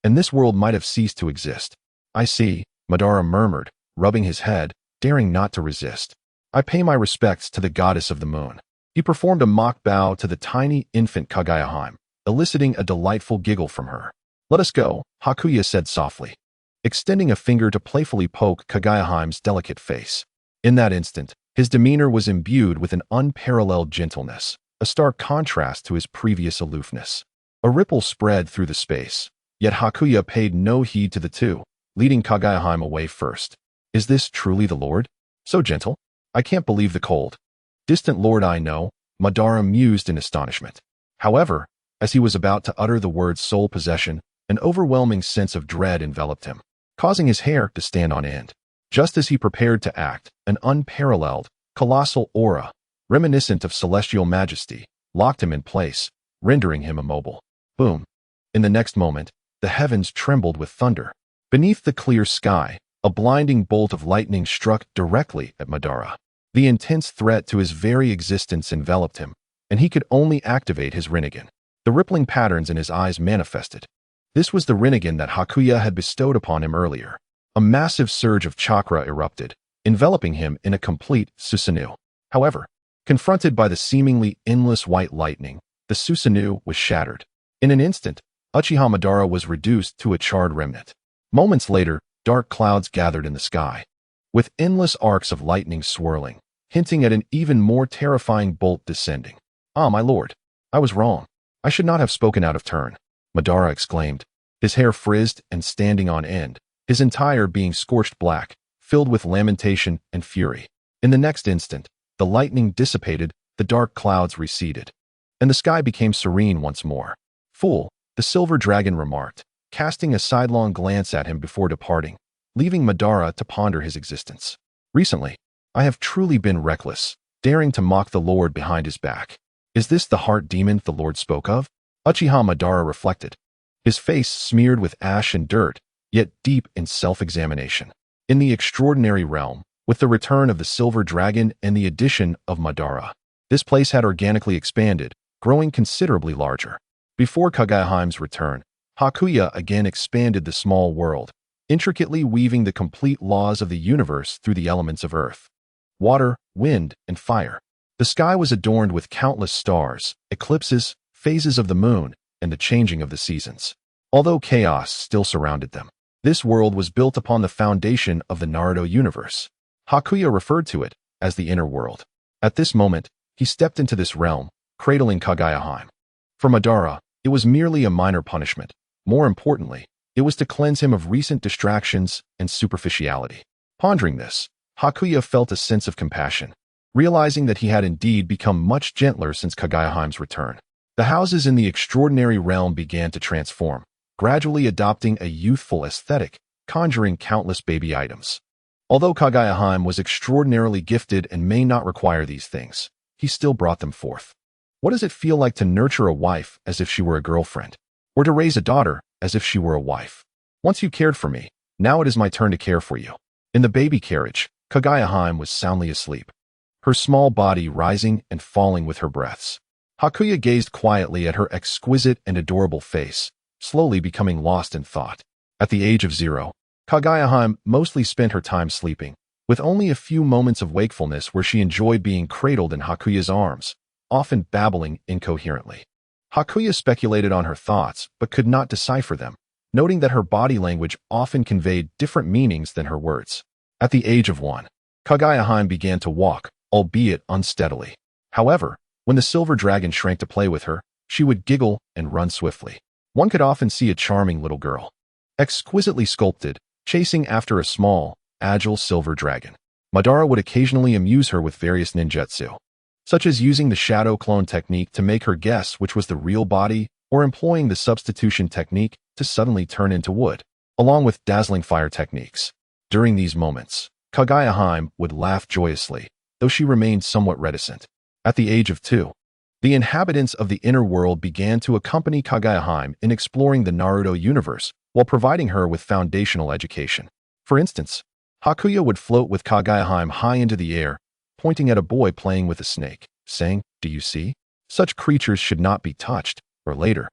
and this world might have ceased to exist. "I see," Madara murmured, rubbing his head, daring not to resist. "I pay my respects to the goddess of the moon." He performed a mock bow to the tiny infant Kaguya, eliciting a delightful giggle from her. "Let us go," Hakuya said softly, extending a finger to playfully poke Kaguya delicate face. In that instant, his demeanor was imbued with an unparalleled gentleness, a stark contrast to his previous aloofness. A ripple spread through the space, yet Hakuya paid no heed to the two, leading Kaguya away first. "Is this truly the lord? So gentle? I can't believe the cold, distant lord I know," Madara mused in astonishment. However, as he was about to utter the word soul possession, an overwhelming sense of dread enveloped him, causing his hair to stand on end. Just as he prepared to act, an unparalleled, colossal aura, reminiscent of celestial majesty, locked him in place, rendering him immobile. Boom! In the next moment, the heavens trembled with thunder. Beneath the clear sky, a blinding bolt of lightning struck directly at Madara. The intense threat to his very existence enveloped him, and he could only activate his Rinnegan. The rippling patterns in his eyes manifested. This was the Rinnegan that Hakuya had bestowed upon him earlier. A massive surge of chakra erupted, enveloping him in a complete Susanoo. However, confronted by the seemingly endless white lightning, the Susanoo was shattered. In an instant, Uchiha Madara was reduced to a charred remnant. Moments later, dark clouds gathered in the sky, with endless arcs of lightning swirling, hinting at an even more terrifying bolt descending. "Ah, my lord, I was wrong. I should not have spoken out of turn," Madara exclaimed, his hair frizzed and standing on end, his entire being scorched black, filled with lamentation and fury. In the next instant, the lightning dissipated, the dark clouds receded, and the sky became serene once more. "Fool," the silver dragon remarked, casting a sidelong glance at him before departing, leaving Madara to ponder his existence. "Recently, I have truly been reckless, daring to mock the lord behind his back. Is this the heart demon the lord spoke of?" Uchiha Madara reflected, his face smeared with ash and dirt, yet deep in self-examination. In the extraordinary realm, with the return of the silver dragon and the addition of Madara, this place had organically expanded, growing considerably larger. Before Kaguya's return, Hakuya again expanded the small world, intricately weaving the complete laws of the universe through the elements of earth, water, wind, and fire. The sky was adorned with countless stars, eclipses, phases of the moon, and the changing of the seasons. Although chaos still surrounded them, this world was built upon the foundation of the Naruto universe. Hakuya referred to it as the inner world. At this moment, he stepped into this realm, cradling Kaguya. For Madara, it was merely a minor punishment. More importantly, it was to cleanse him of recent distractions and superficiality. Pondering this, Hakuya felt a sense of compassion, realizing that he had indeed become much gentler since Kaguya's return. The houses in the extraordinary realm began to transform, gradually adopting a youthful aesthetic, conjuring countless baby items. Although Kaguya was extraordinarily gifted and may not require these things, he still brought them forth. What does it feel like to nurture a wife as if she were a girlfriend, or to raise a daughter as if she were a wife? Once you cared for me, now it is my turn to care for you. In the baby carriage, Kaguya was soundly asleep, her small body rising and falling with her breaths. Hakuya gazed quietly at her exquisite and adorable face, slowly becoming lost in thought. At the age of 0, Kaguya mostly spent her time sleeping, with only a few moments of wakefulness where she enjoyed being cradled in Hakuya's arms, often babbling incoherently. Kaguya speculated on her thoughts, but could not decipher them, noting that her body language often conveyed different meanings than her words. At the age of 1, Kaguya began to walk, albeit unsteadily. However, when the silver dragon shrank to play with her, she would giggle and run swiftly. One could often see a charming little girl, exquisitely sculpted, chasing after a small, agile silver dragon. Madara would occasionally amuse her with various ninjutsu, such as using the shadow clone technique to make her guess which was the real body, or employing the substitution technique to suddenly turn into wood, along with dazzling fire techniques. During these moments, Kaguya would laugh joyously, though she remained somewhat reticent. At the age of 2, the inhabitants of the inner world began to accompany Kaguya in exploring the Naruto universe while providing her with foundational education. For instance, Kaguya would float with Kaguya high into the air, pointing at a boy playing with a snake, saying, "Do you see? Such creatures should not be touched," or later,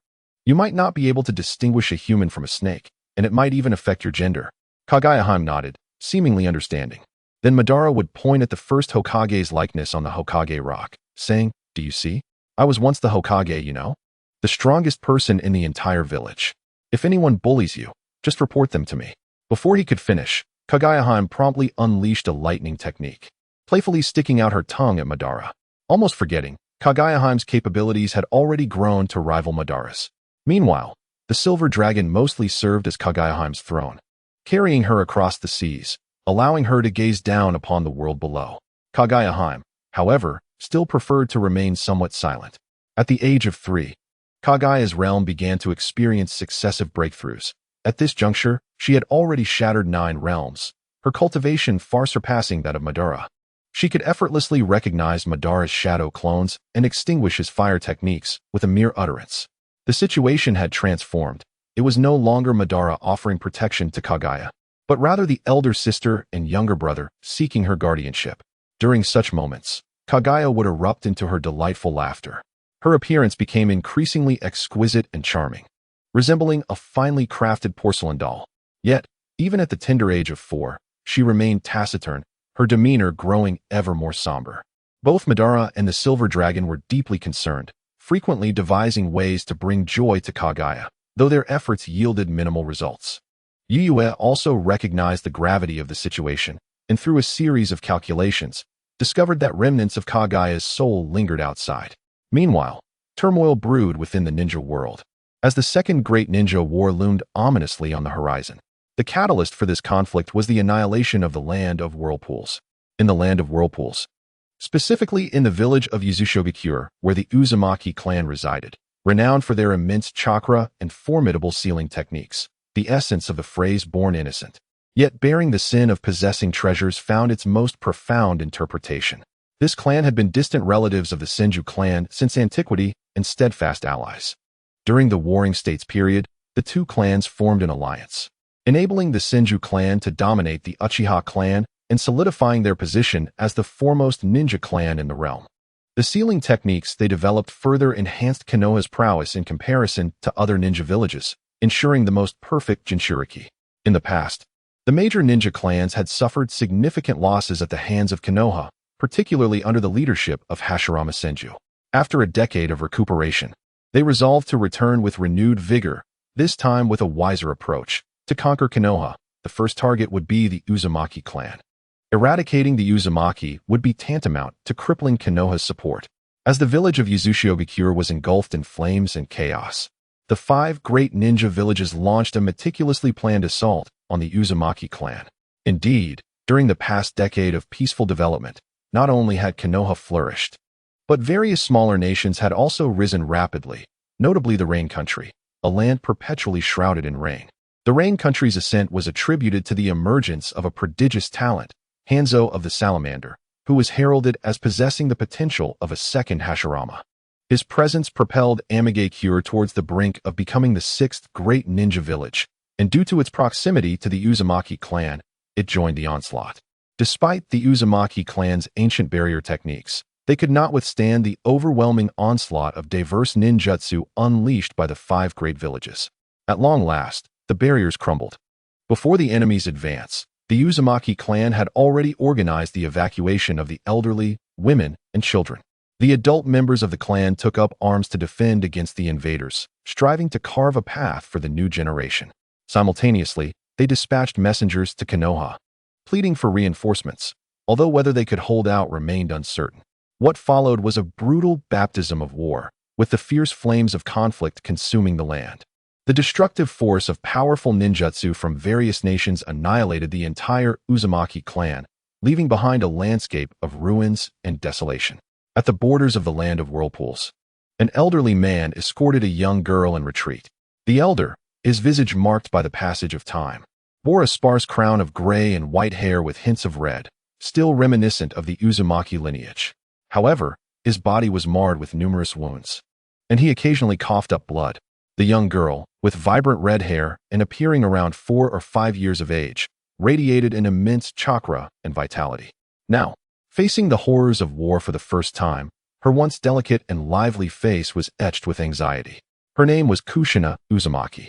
"You might not be able to distinguish a human from a snake, and it might even affect your gender." Kaguya nodded, seemingly understanding. Then Madara would point at the first Hokage's likeness on the Hokage rock, saying, "Do you see? I was once the Hokage, you know? The strongest person in the entire village. If anyone bullies you, just report them to me." Before he could finish, Kaguya promptly unleashed a lightning technique, playfully sticking out her tongue at Madara. Almost forgetting, Kaguya capabilities had already grown to rival Madara's. Meanwhile, the silver dragon mostly served as Kaguya throne, carrying her across the seas, allowing her to gaze down upon the world below. Kaguya, however, still preferred to remain somewhat silent. At the age of 3, Kaguya's realm began to experience successive breakthroughs. At this juncture, she had already shattered 9 realms, her cultivation far surpassing that of Madara. She could effortlessly recognize Madara's shadow clones and extinguish his fire techniques with a mere utterance. The situation had transformed. It was no longer Madara offering protection to Kaguya, but rather the elder sister and younger brother seeking her guardianship. During such moments, Kaguya would erupt into her delightful laughter. Her appearance became increasingly exquisite and charming, resembling a finely crafted porcelain doll. Yet, even at the tender age of 4, she remained taciturn, her demeanor growing ever more somber. Both Madara and the Silver Dragon were deeply concerned, frequently devising ways to bring joy to Kaguya, though their efforts yielded minimal results. Yuyue also recognized the gravity of the situation, and through a series of calculations, discovered that remnants of Kaguya's soul lingered outside. Meanwhile, turmoil brewed within the ninja world. As the Second Great Ninja War loomed ominously on the horizon, the catalyst for this conflict was the annihilation of the Land of Whirlpools. In the Land of Whirlpools, specifically in the village of Yuzushogakyure, where the Uzumaki clan resided, renowned for their immense chakra and formidable sealing techniques, the essence of the phrase "born innocent," yet bearing the sin of possessing treasures, found its most profound interpretation. This clan had been distant relatives of the Senju clan since antiquity and steadfast allies. During the Warring States period, the two clans formed an alliance, enabling the Senju clan to dominate the Uchiha clan and solidifying their position as the foremost ninja clan in the realm. The sealing techniques they developed further enhanced Konoha's prowess in comparison to other ninja villages, ensuring the most perfect jinchuriki. In the past, the major ninja clans had suffered significant losses at the hands of Konoha, particularly under the leadership of Hashirama Senju. After a decade of recuperation, they resolved to return with renewed vigor, this time with a wiser approach. To conquer Konoha, the first target would be the Uzumaki clan. Eradicating the Uzumaki would be tantamount to crippling Konoha's support. As the village of Yuzushogakyure was engulfed in flames and chaos, the 5 great ninja villages launched a meticulously planned assault on the Uzumaki clan. Indeed, during the past decade of peaceful development, not only had Konoha flourished, but various smaller nations had also risen rapidly, notably the Rain Country, a land perpetually shrouded in rain. The Rain Country's ascent was attributed to the emergence of a prodigious talent, Hanzo of the Salamander, who was heralded as possessing the potential of a second Hashirama. His presence propelled Amigakure towards the brink of becoming the 6th great ninja village, and due to its proximity to the Uzumaki clan, it joined the onslaught. Despite the Uzumaki clan's ancient barrier techniques, they could not withstand the overwhelming onslaught of diverse ninjutsu unleashed by the 5 great villages. At long last, the barriers crumbled. Before the enemy's advance, the Uzumaki clan had already organized the evacuation of the elderly, women, and children. The adult members of the clan took up arms to defend against the invaders, striving to carve a path for the new generation. Simultaneously, they dispatched messengers to Konoha, pleading for reinforcements, although whether they could hold out remained uncertain. What followed was a brutal baptism of war, with the fierce flames of conflict consuming the land. The destructive force of powerful ninjutsu from various nations annihilated the entire Uzumaki clan, leaving behind a landscape of ruins and desolation. At the borders of the land of whirlpools, an elderly man escorted a young girl in retreat. The elder, his visage marked by the passage of time, wore a sparse crown of gray and white hair with hints of red, still reminiscent of the Uzumaki lineage. However, his body was marred with numerous wounds, and he occasionally coughed up blood. The young girl, with vibrant red hair and appearing around 4 or 5 years of age, radiated an immense chakra and vitality. Now, facing the horrors of war for the first time, her once delicate and lively face was etched with anxiety. Her name was Kushina Uzumaki,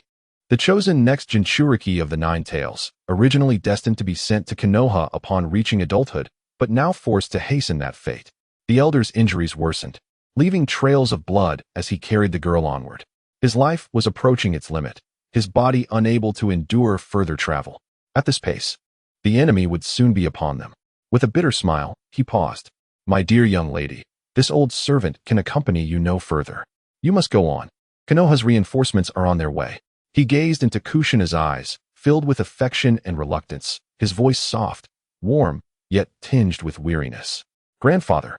the chosen next Jinchuriki of the Nine Tails, originally destined to be sent to Konoha upon reaching adulthood, but now forced to hasten that fate. The elder's injuries worsened, leaving trails of blood as he carried the girl onward. His life was approaching its limit, his body unable to endure further travel. At this pace, the enemy would soon be upon them. With a bitter smile, he paused. "My dear young lady, this old servant can accompany you no further. You must go on. Konoha's reinforcements are on their way." He gazed into Kushina's eyes, filled with affection and reluctance, his voice soft, warm, yet tinged with weariness. "Grandfather."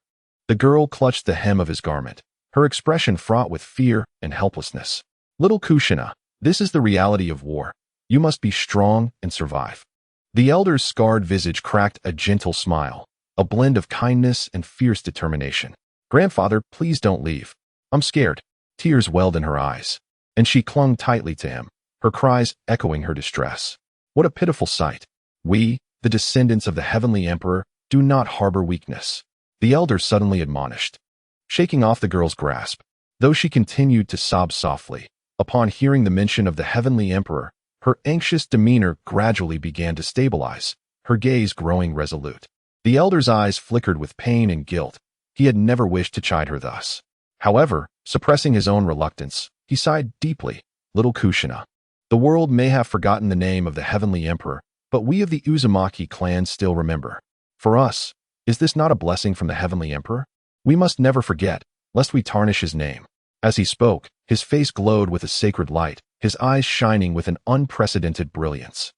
The girl clutched the hem of his garment, her expression fraught with fear and helplessness. "Little Kushina, this is the reality of war. You must be strong and survive." The elder's scarred visage cracked a gentle smile, a blend of kindness and fierce determination. "Grandfather, please don't leave. I'm scared." Tears welled in her eyes, and she clung tightly to him, her cries echoing her distress. What a pitiful sight. "We, the descendants of the Heavenly Emperor, do not harbor weakness," the elder suddenly admonished, shaking off the girl's grasp. Though she continued to sob softly, upon hearing the mention of the Heavenly Emperor, her anxious demeanor gradually began to stabilize, her gaze growing resolute. The elder's eyes flickered with pain and guilt. He had never wished to chide her thus. However, suppressing his own reluctance, he sighed deeply. "Little Kushina, the world may have forgotten the name of the Heavenly Emperor, but we of the Uzumaki clan still remember. For us, is this not a blessing from the Heavenly Emperor? We must never forget, lest we tarnish his name." As he spoke, his face glowed with a sacred light, his eyes shining with an unprecedented brilliance,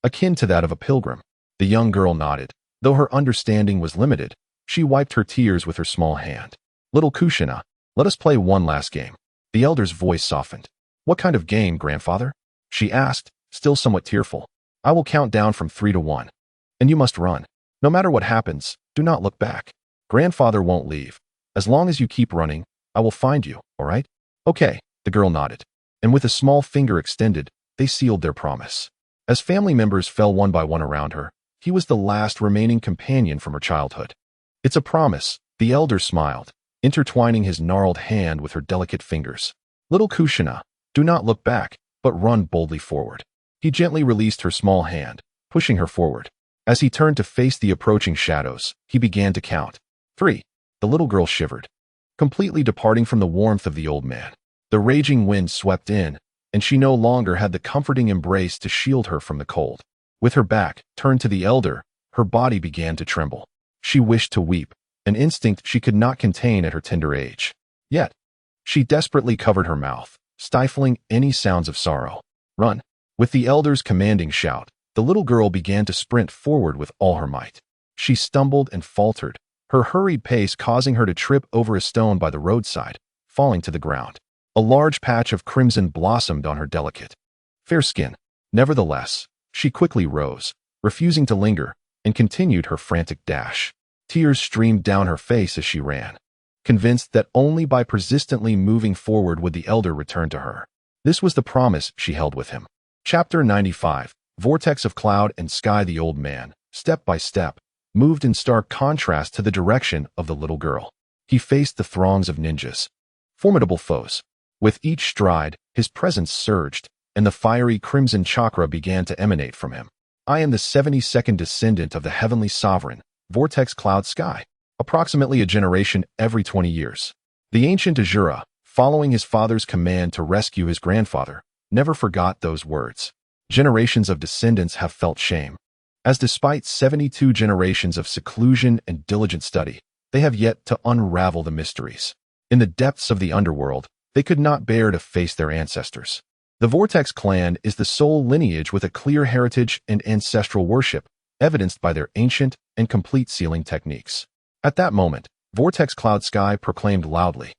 akin to that of a pilgrim. The young girl nodded. Though her understanding was limited, she wiped her tears with her small hand. "Little Kushina, let us play one last game." The elder's voice softened. "What kind of game, grandfather?" she asked, still somewhat tearful. "I will count down from 3 to 1. And you must run. No matter what happens, do not look back. Grandfather won't leave. As long as you keep running, I will find you, all right?" "Okay," the girl nodded, and with a small finger extended, they sealed their promise. As family members fell one by one around her, he was the last remaining companion from her childhood. "It's a promise," the elder smiled, intertwining his gnarled hand with her delicate fingers. "Little Kushina, do not look back, but run boldly forward." He gently released her small hand, pushing her forward. As he turned to face the approaching shadows, he began to count. 3. The little girl shivered, completely departing from the warmth of the old man. The raging wind swept in, and she no longer had the comforting embrace to shield her from the cold. With her back turned to the elder, her body began to tremble. She wished to weep, an instinct she could not contain at her tender age. Yet, she desperately covered her mouth, stifling any sounds of sorrow. "Run!" With the elder's commanding shout, the little girl began to sprint forward with all her might. She stumbled and faltered, her hurried pace causing her to trip over a stone by the roadside, falling to the ground. A large patch of crimson blossomed on her delicate, fair skin. Nevertheless, she quickly rose, refusing to linger, and continued her frantic dash. Tears streamed down her face as she ran, convinced that only by persistently moving forward would the elder return to her. This was the promise she held with him. Chapter 95. Vortex of cloud and sky. The old man, step by step, moved in stark contrast to the direction of the little girl. He faced the throngs of ninjas, formidable foes. With each stride, his presence surged, and the fiery crimson chakra began to emanate from him. "I am the 72nd descendant of the heavenly sovereign, Vortex Cloud Sky." approximately a generation every 20 years. The ancient Azura, following his father's command to rescue his grandfather, never forgot those words. Generations of descendants have felt shame, as despite 72 generations of seclusion and diligent study, they have yet to unravel the mysteries. In the depths of the underworld, they could not bear to face their ancestors. The Vortex clan is the sole lineage with a clear heritage and ancestral worship, evidenced by their ancient and complete sealing techniques. At that moment, Vortex Cloud Sky proclaimed loudly,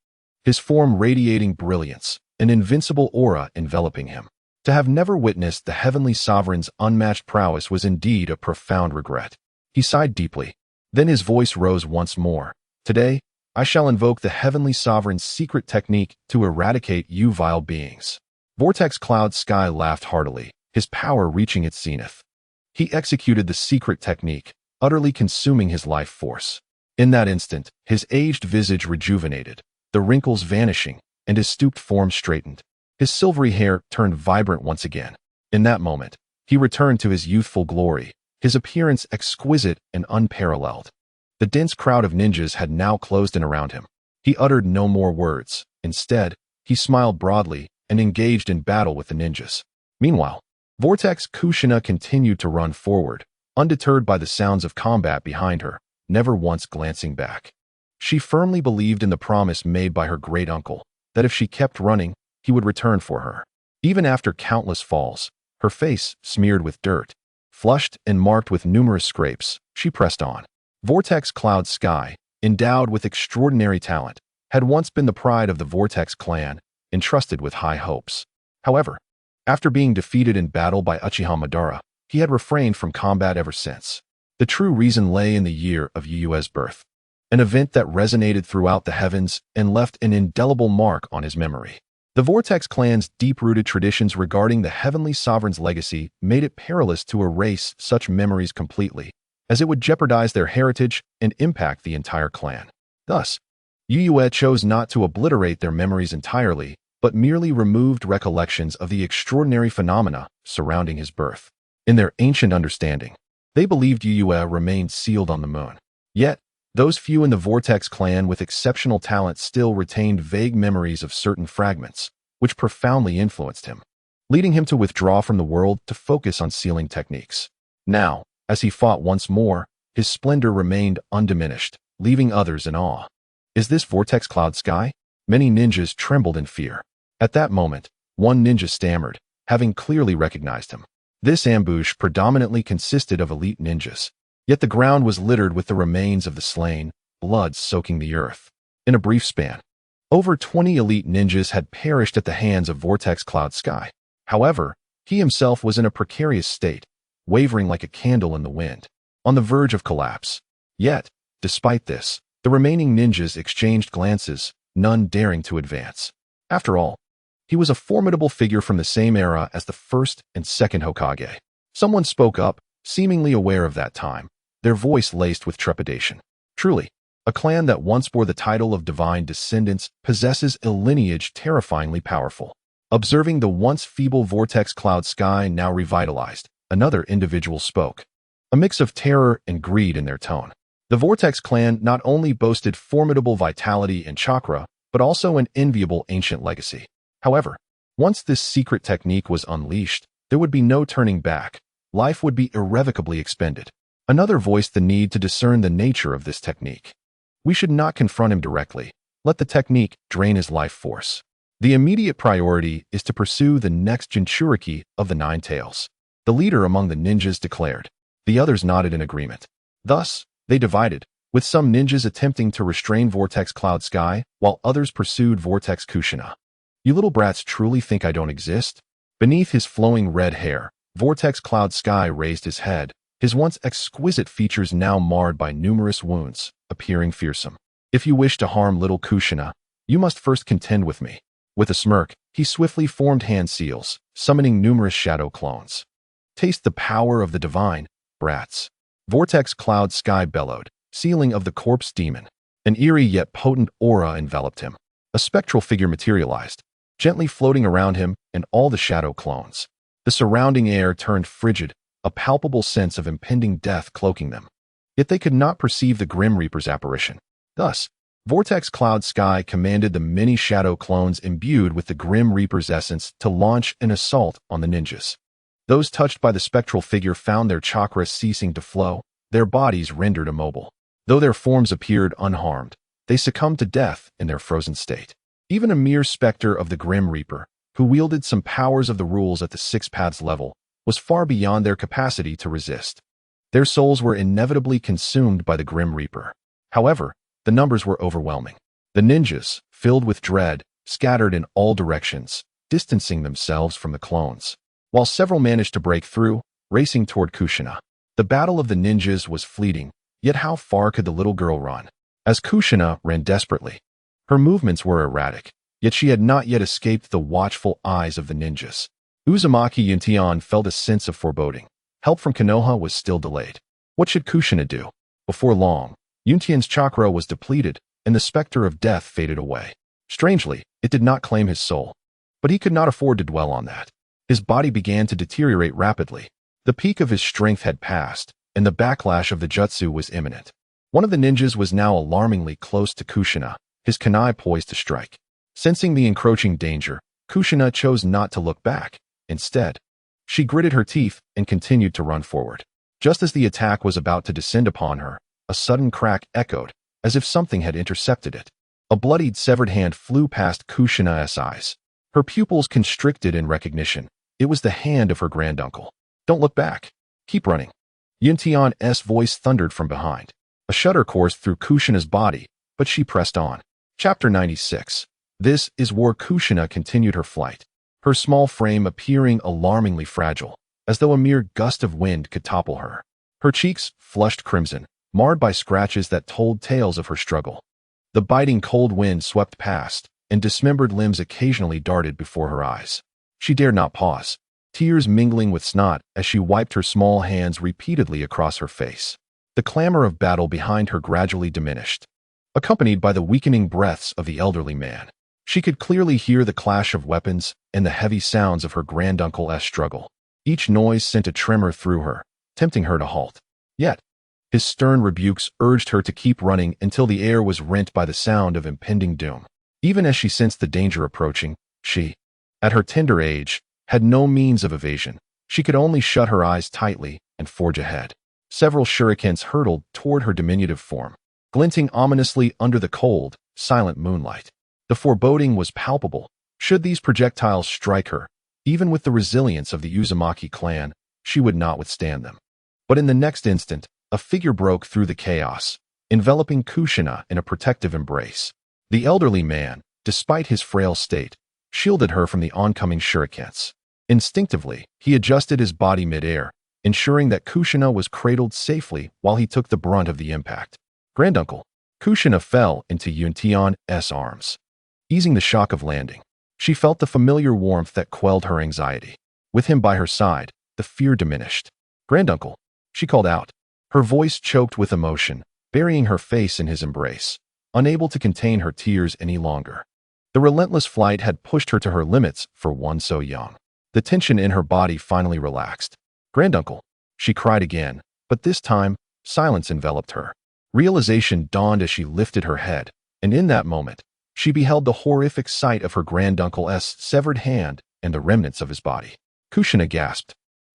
his form radiating brilliance, an invincible aura enveloping him. To have never witnessed the Heavenly Sovereign's unmatched prowess was indeed a profound regret. He sighed deeply. Then his voice rose once more. Today, I shall invoke the Heavenly Sovereign's secret technique to eradicate you vile beings. Vortex Cloud Sky laughed heartily, his power reaching its zenith. He executed the secret technique, utterly consuming his life force. In that instant, his aged visage rejuvenated, the wrinkles vanishing, and his stooped form straightened. His silvery hair turned vibrant once again. In that moment, he returned to his youthful glory, his appearance exquisite and unparalleled. The dense crowd of ninjas had now closed in around him. He uttered no more words. Instead, he smiled broadly and engaged in battle with the ninjas. Meanwhile, Vortex Kushina continued to run forward, undeterred by the sounds of combat behind her, never once glancing back. She firmly believed in the promise made by her great uncle, that if she kept running, he would return for her. Even after countless falls, her face smeared with dirt, flushed and marked with numerous scrapes, she pressed on. Vortex Cloud Sky, endowed with extraordinary talent, had once been the pride of the Vortex clan, entrusted with high hopes. However, after being defeated in battle by Uchiha Madara, he had refrained from combat ever since. The true reason lay in the year of Yuue's birth, an event that resonated throughout the heavens and left an indelible mark on his memory. The Vortex clan's deep-rooted traditions regarding the Heavenly Sovereign's legacy made it perilous to erase such memories completely, as it would jeopardize their heritage and impact the entire clan. Thus, Yuue chose not to obliterate their memories entirely, but merely removed recollections of the extraordinary phenomena surrounding his birth. In their ancient understanding, they believed Yuue remained sealed on the moon. Yet, those few in the Vortex clan with exceptional talent still retained vague memories of certain fragments, which profoundly influenced him, leading him to withdraw from the world to focus on sealing techniques. Now, as he fought once more, his splendor remained undiminished, leaving others in awe. Is this Vortex Cloud Sky? Many ninjas trembled in fear. At that moment, one ninja stammered, having clearly recognized him. This ambush predominantly consisted of elite ninjas, yet the ground was littered with the remains of the slain, blood soaking the earth. In a brief span, over 20 elite ninjas had perished at the hands of Vortex Cloud Sky. However, he himself was in a precarious state, wavering like a candle in the wind, on the verge of collapse. Yet, despite this, the remaining ninjas exchanged glances, none daring to advance. After all, he was a formidable figure from the same era as the first and second Hokage. Someone spoke up, seemingly aware of that time, their voice laced with trepidation. Truly, a clan that once bore the title of divine descendants possesses a lineage terrifyingly powerful. Observing the once feeble Vortex Cloud Sky now revitalized, another individual spoke, a mix of terror and greed in their tone. The Vortex clan not only boasted formidable vitality and chakra, but also an enviable ancient legacy. However, once this secret technique was unleashed, there would be no turning back. Life would be irrevocably expended. Another voiced the need to discern the nature of this technique. We should not confront him directly. Let the technique drain his life force. The immediate priority is to pursue the next Jinchuriki of the Nine Tails. The leader among the ninjas declared. The others nodded in agreement. Thus, they divided, with some ninjas attempting to restrain Vortex Cloud Sky, while others pursued Vortex Kushina. You little brats truly think I don't exist? Beneath his flowing red hair, Vortex Cloud Sky raised his head, his once exquisite features now marred by numerous wounds, appearing fearsome. If you wish to harm little Kushina, you must first contend with me. With a smirk, he swiftly formed hand seals, summoning numerous shadow clones. Taste the power of the divine, brats. Vortex Cloud Sky bellowed, sealing of the corpse demon. An eerie yet potent aura enveloped him. A spectral figure materialized, gently floating around him and all the shadow clones. The surrounding air turned frigid, a palpable sense of impending death cloaking them. yet they could not perceive the Grim Reaper's apparition. Thus, Vortex Cloud Sky commanded the many shadow clones imbued with the Grim Reaper's essence to launch an assault on the ninjas. Those touched by the spectral figure found their chakras ceasing to flow, their bodies rendered immobile. Though their forms appeared unharmed, they succumbed to death in their frozen state. Even a mere specter of the Grim Reaper, who wielded some powers of the rules at the Six Paths level, was far beyond their capacity to resist. Their souls were inevitably consumed by the Grim Reaper. However, the numbers were overwhelming. The ninjas, filled with dread, scattered in all directions, distancing themselves from the clones. While several managed to break through, racing toward Kushina. The battle of the ninjas was fleeting, yet how far could the little girl run? As Kushina ran desperately, her movements were erratic, yet she had not yet escaped the watchful eyes of the ninjas. Uzumaki Yuntian felt a sense of foreboding. Help from Konoha was still delayed. What should Kushina do? Before long, Yuntian's chakra was depleted, and the specter of death faded away. Strangely, it did not claim his soul. But he could not afford to dwell on that. His body began to deteriorate rapidly. The peak of his strength had passed, and the backlash of the jutsu was imminent. One of the ninjas was now alarmingly close to Kushina, his kunai poised to strike. Sensing the encroaching danger, Kushina chose not to look back. Instead, she gritted her teeth and continued to run forward. Just as the attack was about to descend upon her, a sudden crack echoed, as if something had intercepted it. A bloodied, severed hand flew past Kushina's eyes. Her pupils constricted in recognition. It was the hand of her granduncle. Don't look back. Keep running. Yuntian's voice thundered from behind. A shudder coursed through Kushina's body, but she pressed on. Chapter 96. This is where Kushina continued her flight, her small frame appearing alarmingly fragile, as though a mere gust of wind could topple her. Her cheeks flushed crimson, marred by scratches that told tales of her struggle. The biting cold wind swept past, and dismembered limbs occasionally darted before her eyes. She dared not pause, tears mingling with snot as she wiped her small hands repeatedly across her face. The clamor of battle behind her gradually diminished, accompanied by the weakening breaths of the elderly man. She could clearly hear the clash of weapons and the heavy sounds of her granduncle's struggle. Each noise sent a tremor through her, tempting her to halt. Yet, his stern rebukes urged her to keep running until the air was rent by the sound of impending doom. Even as she sensed the danger approaching, she, at her tender age, had no means of evasion. She could only shut her eyes tightly and forge ahead. Several shurikens hurtled toward her diminutive form, glinting ominously under the cold, silent moonlight. The foreboding was palpable. Should these projectiles strike her, even with the resilience of the Uzumaki clan, she would not withstand them. But in the next instant, a figure broke through the chaos, enveloping Kushina in a protective embrace. The elderly man, despite his frail state, shielded her from the oncoming shurikens. Instinctively, he adjusted his body mid-air, ensuring that Kushina was cradled safely while he took the brunt of the impact. Granduncle. Kushina fell into Yuntian's arms. Easing the shock of landing, she felt the familiar warmth that quelled her anxiety. With him by her side, the fear diminished. Granduncle, she called out, her voice choked with emotion, burying her face in his embrace, unable to contain her tears any longer. The relentless flight had pushed her to her limits for one so young. The tension in her body finally relaxed. Granduncle, she cried again, but this time, silence enveloped her. Realization dawned as she lifted her head, and in that moment, she beheld the horrific sight of her granduncle's severed hand and the remnants of his body. Kushina gasped,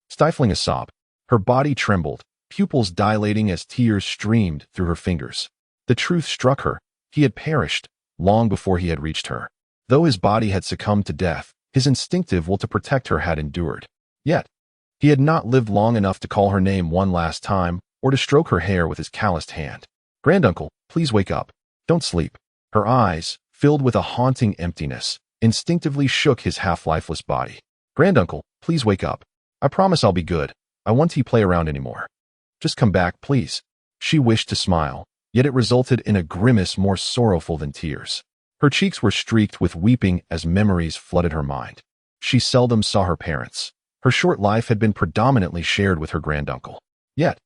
stifling a sob. Her body trembled, pupils dilating as tears streamed through her fingers. The truth struck her. He had perished long before he had reached her. Though his body had succumbed to death, his instinctive will to protect her had endured. Yet, he had not lived long enough to call her name one last time or to stroke her hair with his calloused hand. Granduncle, please wake up. Don't sleep. Her eyes, filled with a haunting emptiness, instinctively shook his half-lifeless body. Granduncle, please wake up. I promise I'll be good. I won't play around anymore. Just come back, please. She wished to smile, yet it resulted in a grimace more sorrowful than tears. Her cheeks were streaked with weeping as memories flooded her mind. She seldom saw her parents. Her short life had been predominantly shared with her granduncle. Yet,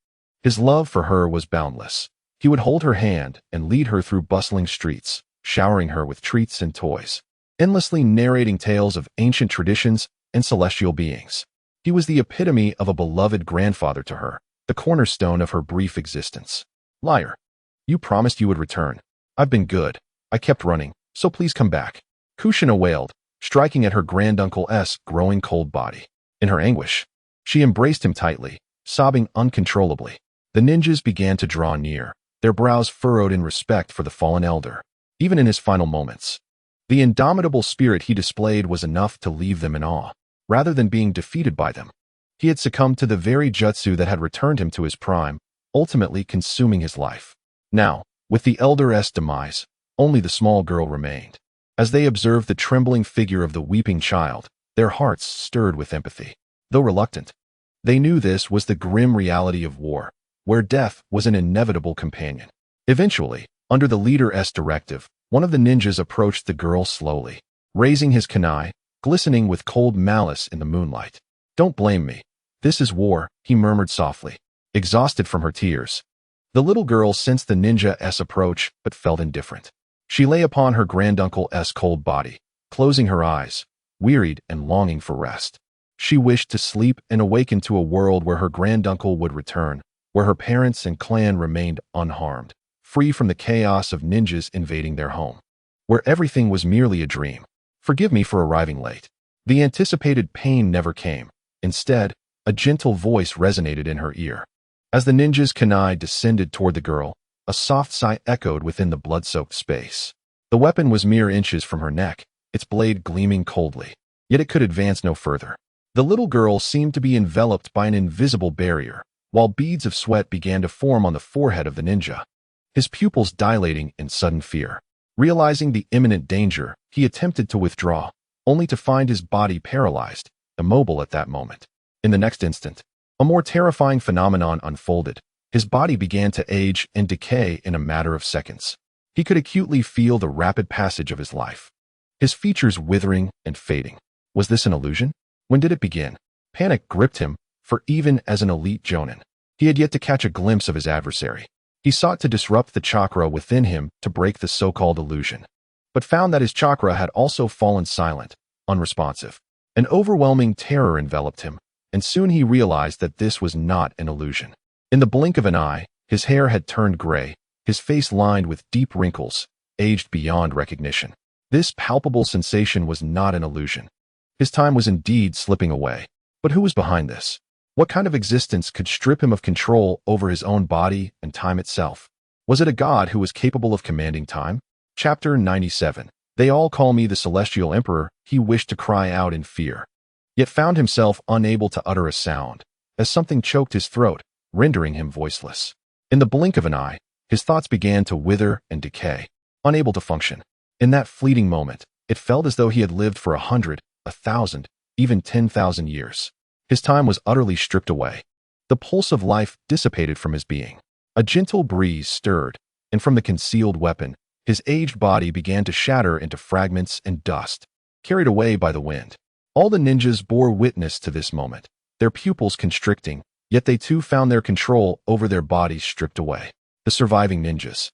his love for her was boundless. He would hold her hand and lead her through bustling streets, showering her with treats and toys, endlessly narrating tales of ancient traditions and celestial beings. He was the epitome of a beloved grandfather to her, the cornerstone of her brief existence. Liar. You promised you would return. I've been good. I kept running, so please come back. Kushina wailed, striking at her granduncle's growing cold body. In her anguish, she embraced him tightly, sobbing uncontrollably. The ninjas began to draw near, their brows furrowed in respect for the fallen elder. Even in his final moments, the indomitable spirit he displayed was enough to leave them in awe. Rather than being defeated by them, he had succumbed to the very jutsu that had returned him to his prime, ultimately consuming his life. Now, with the elder's demise, only the small girl remained. As they observed the trembling figure of the weeping child, their hearts stirred with empathy. Though reluctant, they knew this was the grim reality of war, where death was an inevitable companion. Eventually, under the leader's directive, one of the ninjas approached the girl slowly, raising his kunai, glistening with cold malice in the moonlight. Don't blame me. This is war, he murmured softly, exhausted from her tears. The little girl sensed the ninja's approach, but felt indifferent. She lay upon her granduncle's cold body, closing her eyes, wearied and longing for rest. She wished to sleep and awaken to a world where her granduncle would return, where her parents and clan remained unharmed, free from the chaos of ninjas invading their home, where everything was merely a dream. Forgive me for arriving late. The anticipated pain never came. Instead, a gentle voice resonated in her ear. As the ninja's kunai descended toward the girl, a soft sigh echoed within the blood-soaked space. The weapon was mere inches from her neck, its blade gleaming coldly, yet it could advance no further. The little girl seemed to be enveloped by an invisible barrier, while beads of sweat began to form on the forehead of the ninja, his pupils dilating in sudden fear. Realizing the imminent danger, he attempted to withdraw, only to find his body paralyzed, immobile at that moment. In the next instant, a more terrifying phenomenon unfolded. His body began to age and decay in a matter of seconds. He could acutely feel the rapid passage of his life, his features withering and fading. Was this an illusion? When did it begin? Panic gripped him, for even as an elite jonin, he had yet to catch a glimpse of his adversary. He sought to disrupt the chakra within him to break the so-called illusion, but found that his chakra had also fallen silent, unresponsive. An overwhelming terror enveloped him, and soon he realized that this was not an illusion. In the blink of an eye, his hair had turned gray, his face lined with deep wrinkles, aged beyond recognition. This palpable sensation was not an illusion. His time was indeed slipping away. But who was behind this? What kind of existence could strip him of control over his own body and time itself? Was it a god who was capable of commanding time? Chapter 97. They all call me the Celestial Emperor. He wished to cry out in fear, yet found himself unable to utter a sound, as something choked his throat, rendering him voiceless. In the blink of an eye, his thoughts began to wither and decay, unable to function. In that fleeting moment, it felt as though he had lived for 100, 1,000, even 10,000 years. His time was utterly stripped away. The pulse of life dissipated from his being. A gentle breeze stirred, and from the concealed weapon, his aged body began to shatter into fragments and dust, carried away by the wind. All the ninjas bore witness to this moment, their pupils constricting, yet they too found their control over their bodies stripped away. The surviving ninjas,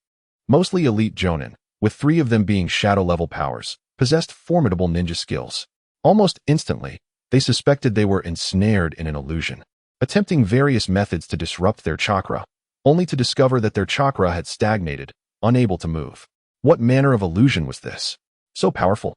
mostly elite jonin, with 3 of them being shadow-level powers, possessed formidable ninja skills. Almost instantly, they suspected they were ensnared in an illusion, attempting various methods to disrupt their chakra, only to discover that their chakra had stagnated, unable to move. What manner of illusion was this? So powerful.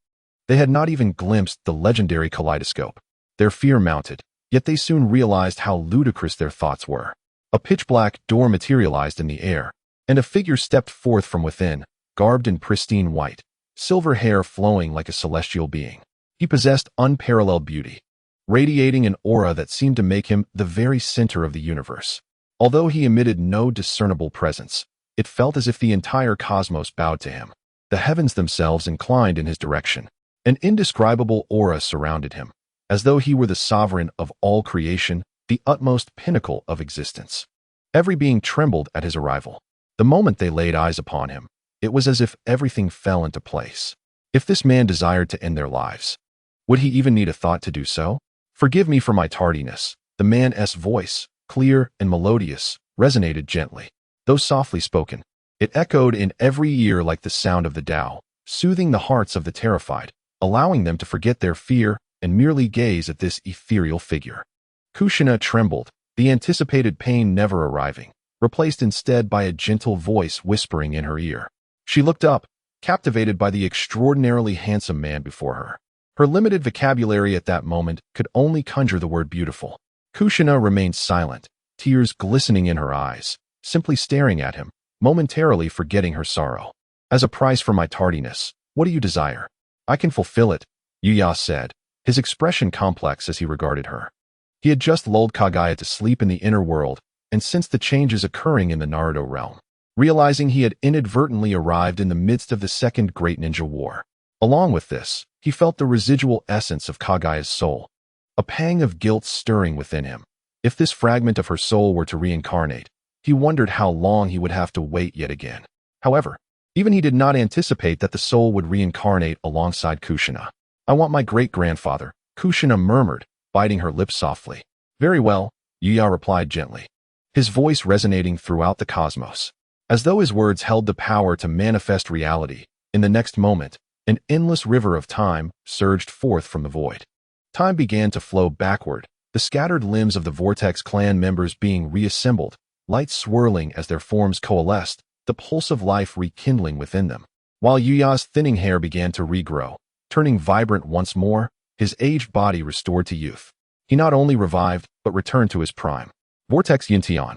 They had not even glimpsed the legendary kaleidoscope. Their fear mounted, yet they soon realized how ludicrous their thoughts were. A pitch-black door materialized in the air, and a figure stepped forth from within, garbed in pristine white, silver hair flowing like a celestial being. He possessed unparalleled beauty, radiating an aura that seemed to make him the very center of the universe. Although he emitted no discernible presence, it felt as if the entire cosmos bowed to him. The heavens themselves inclined in his direction. An indescribable aura surrounded him, as though he were the sovereign of all creation, the utmost pinnacle of existence. Every being trembled at his arrival. The moment they laid eyes upon him, it was as if everything fell into place. If this man desired to end their lives, would he even need a thought to do so? Forgive me for my tardiness. The man's voice, clear and melodious, resonated gently. Though softly spoken, it echoed in every ear like the sound of the Tao, soothing the hearts of the terrified, allowing them to forget their fear and merely gaze at this ethereal figure. Kushina trembled, the anticipated pain never arriving, replaced instead by a gentle voice whispering in her ear. She looked up, captivated by the extraordinarily handsome man before her. Her limited vocabulary at that moment could only conjure the word beautiful. Kushina remained silent, tears glistening in her eyes, simply staring at him, momentarily forgetting her sorrow. As a price for my tardiness, what do you desire? I can fulfill it, Yuya said, his expression complex as he regarded her. He had just lulled Kaguya to sleep in the inner world and sensed the changes occurring in the Naruto realm, realizing he had inadvertently arrived in the midst of the Second Great Ninja War. Along with this, he felt the residual essence of Kaguya's soul, a pang of guilt stirring within him. If this fragment of her soul were to reincarnate, he wondered how long he would have to wait yet again. However, even he did not anticipate that the soul would reincarnate alongside Kushina. I want my great-grandfather, Kushina murmured, biting her lips softly. Very well, Yuya replied gently, his voice resonating throughout the cosmos. As though his words held the power to manifest reality, in the next moment, an endless river of time surged forth from the void. Time began to flow backward, the scattered limbs of the Vortex clan members being reassembled, lights swirling as their forms coalesced, the pulse of life rekindling within them. While Yuya's thinning hair began to regrow, turning vibrant once more, his aged body restored to youth. He not only revived, but returned to his prime. Vortex Yintian,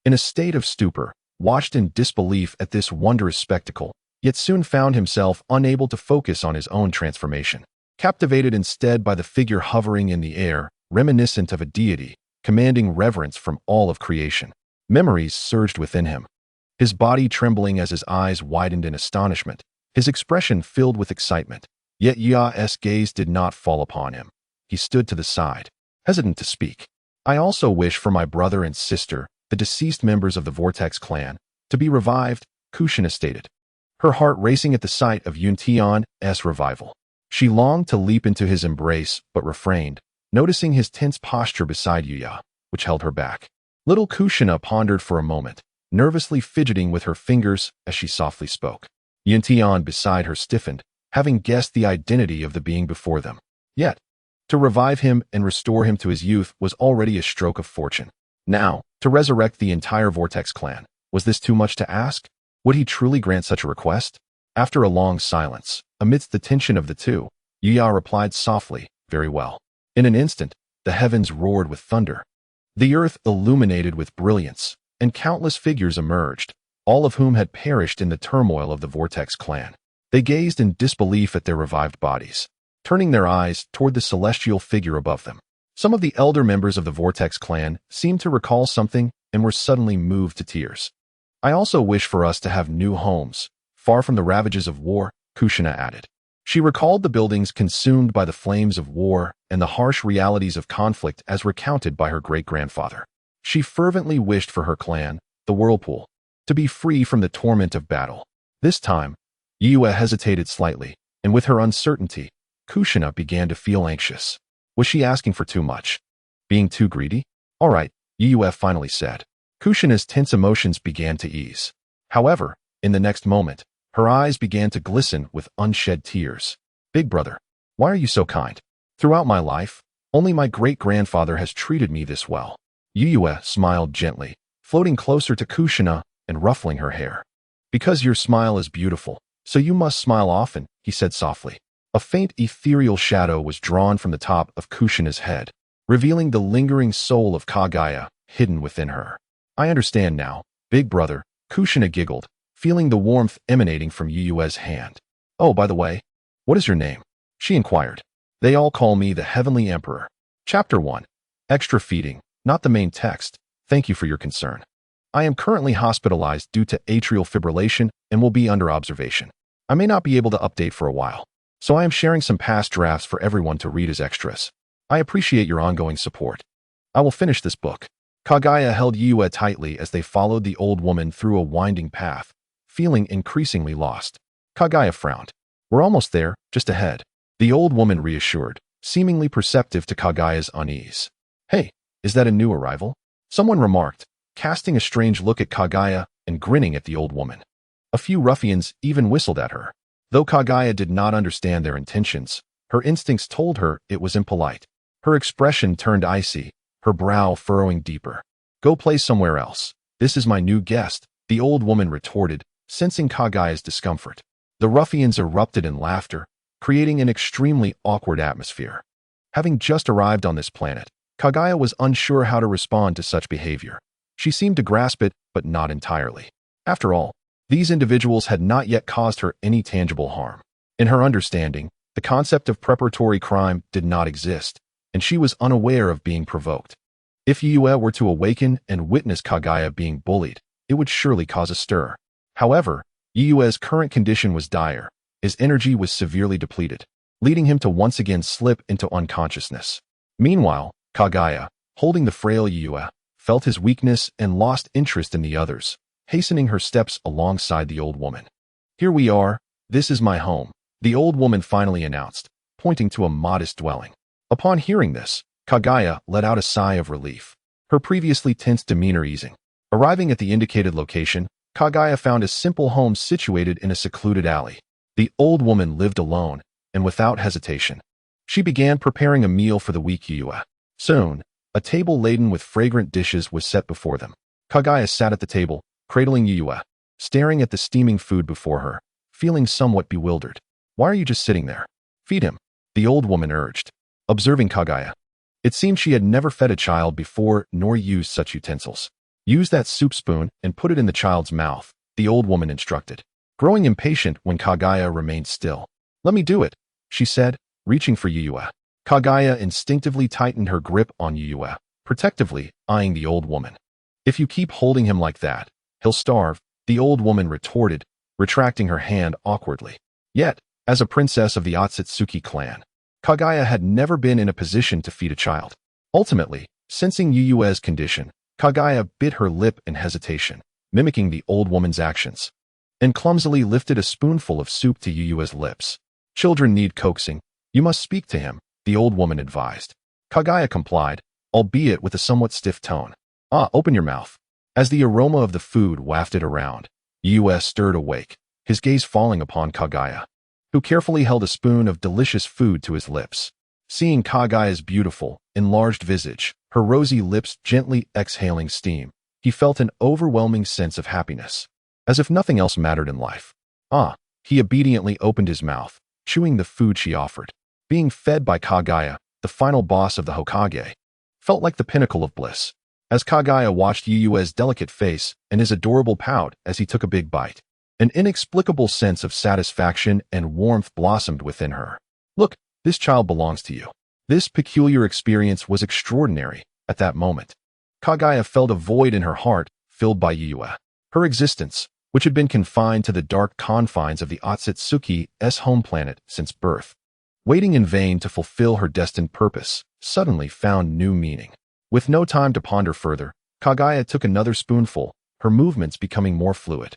in a state of stupor, watched in disbelief at this wondrous spectacle, yet soon found himself unable to focus on his own transformation. Captivated instead by the figure hovering in the air, reminiscent of a deity, commanding reverence from all of creation. Memories surged within him, his body trembling as his eyes widened in astonishment, his expression filled with excitement. Yet Yuya's gaze did not fall upon him. He stood to the side, hesitant to speak. I also wish for my brother and sister, the deceased members of the Vortex clan, to be revived, Kushina stated, her heart racing at the sight of Yuntian's revival. She longed to leap into his embrace, but refrained, noticing his tense posture beside Yuya, which held her back. Little Kushina pondered for a moment, nervously fidgeting with her fingers as she softly spoke. Yuntian beside her stiffened, having guessed the identity of the being before them. Yet, to revive him and restore him to his youth was already a stroke of fortune. Now, to resurrect the entire Vortex clan, was this too much to ask? Would he truly grant such a request? After a long silence, amidst the tension of the two, Yuya replied softly, very well. In an instant, the heavens roared with thunder. The earth illuminated with brilliance, and countless figures emerged, all of whom had perished in the turmoil of the Vortex clan. They gazed in disbelief at their revived bodies, turning their eyes toward the celestial figure above them. Some of the elder members of the Vortex clan seemed to recall something and were suddenly moved to tears. I also wish for us to have new homes, far from the ravages of war, Kushina added. She recalled the buildings consumed by the flames of war and the harsh realities of conflict as recounted by her great-grandfather. She fervently wished for her clan, the Whirlpool, to be free from the torment of battle. This time, Yuya hesitated slightly, and with her uncertainty, Kushina began to feel anxious. Was she asking for too much? Being too greedy? All right, Yuya finally said. Kushina's tense emotions began to ease. However, in the next moment, her eyes began to glisten with unshed tears. Big brother, why are you so kind? Throughout my life, only my great-grandfather has treated me this well. Yuya smiled gently, floating closer to Kushina and ruffling her hair. Because your smile is beautiful, so you must smile often, he said softly. A faint ethereal shadow was drawn from the top of Kushina's head, revealing the lingering soul of Kaguya hidden within her. I understand now, big brother, Kushina giggled, feeling the warmth emanating from Yuya's hand. Oh, by the way, what is your name? She inquired. They all call me the Heavenly Emperor. Chapter 1. Extra feeding, not the main text. Thank you for your concern. I am currently hospitalized due to atrial fibrillation and will be under observation. I may not be able to update for a while, so I am sharing some past drafts for everyone to read as extras. I appreciate your ongoing support. I will finish this book. Kaguya held Yuya tightly as they followed the old woman through a winding path, feeling increasingly lost. Kaguya frowned. We're almost there, just ahead. The old woman reassured, seemingly perceptive to Kaguya's unease. Hey, is that a new arrival? Someone remarked, casting a strange look at Kaguya and grinning at the old woman. A few ruffians even whistled at her. Though Kaguya did not understand their intentions, her instincts told her it was impolite. Her expression turned icy, her brow furrowing deeper. Go play somewhere else. This is my new guest, the old woman retorted, sensing Kaguya's discomfort. The ruffians erupted in laughter, creating an extremely awkward atmosphere. Having just arrived on this planet, Kaguya was unsure how to respond to such behavior. She seemed to grasp it, but not entirely. After all, these individuals had not yet caused her any tangible harm. In her understanding, the concept of preparatory crime did not exist, and she was unaware of being provoked. If Yue were to awaken and witness Kaguya being bullied, it would surely cause a stir. However, Yue's current condition was dire. His energy was severely depleted, leading him to once again slip into unconsciousness. Meanwhile, Kaguya, holding the frail Yue, felt his weakness and lost interest in the others, hastening her steps alongside the old woman. Here we are, this is my home, the old woman finally announced, pointing to a modest dwelling. Upon hearing this, Kaguya let out a sigh of relief, her previously tense demeanor easing. Arriving at the indicated location, Kaguya found a simple home situated in a secluded alley. The old woman lived alone, and without hesitation, she began preparing a meal for the weak Yue. Soon, a table laden with fragrant dishes was set before them. Kaguya sat at the table, cradling Yue, staring at the steaming food before her, feeling somewhat bewildered. Why are you just sitting there? Feed him, the old woman urged. Observing Kaguya, it seemed she had never fed a child before nor used such utensils. Use that soup spoon and put it in the child's mouth, the old woman instructed, growing impatient when Kaguya remained still. Let me do it, she said, reaching for Yue. Kaguya instinctively tightened her grip on Yue, protectively eyeing the old woman. If you keep holding him like that, he'll starve, the old woman retorted, retracting her hand awkwardly. Yet, as a princess of the Otsutsuki clan, Kaguya had never been in a position to feed a child. Ultimately, sensing Yue's condition, Kaguya bit her lip in hesitation, mimicking the old woman's actions, and clumsily lifted a spoonful of soup to Yue's lips. Children need coaxing. You must speak to him, the old woman advised. Kaguya complied, albeit with a somewhat stiff tone. Open your mouth. As the aroma of the food wafted around, Yue stirred awake, his gaze falling upon Kaguya, who carefully held a spoon of delicious food to his lips. Seeing Kaguya's beautiful, enlarged visage, her rosy lips gently exhaling steam, he felt an overwhelming sense of happiness, as if nothing else mattered in life. He obediently opened his mouth, chewing the food she offered. Being fed by Kaguya, the final boss of the Hokage, felt like the pinnacle of bliss. As Kaguya watched Yue's delicate face and his adorable pout as he took a big bite, an inexplicable sense of satisfaction and warmth blossomed within her. Look, this child belongs to you. This peculiar experience was extraordinary. At that moment, Kaguya felt a void in her heart filled by Yue. Her existence, which had been confined to the dark confines of the Otsutsuki's home planet since birth, waiting in vain to fulfill her destined purpose, suddenly found new meaning. With no time to ponder further, Kaguya took another spoonful, her movements becoming more fluid.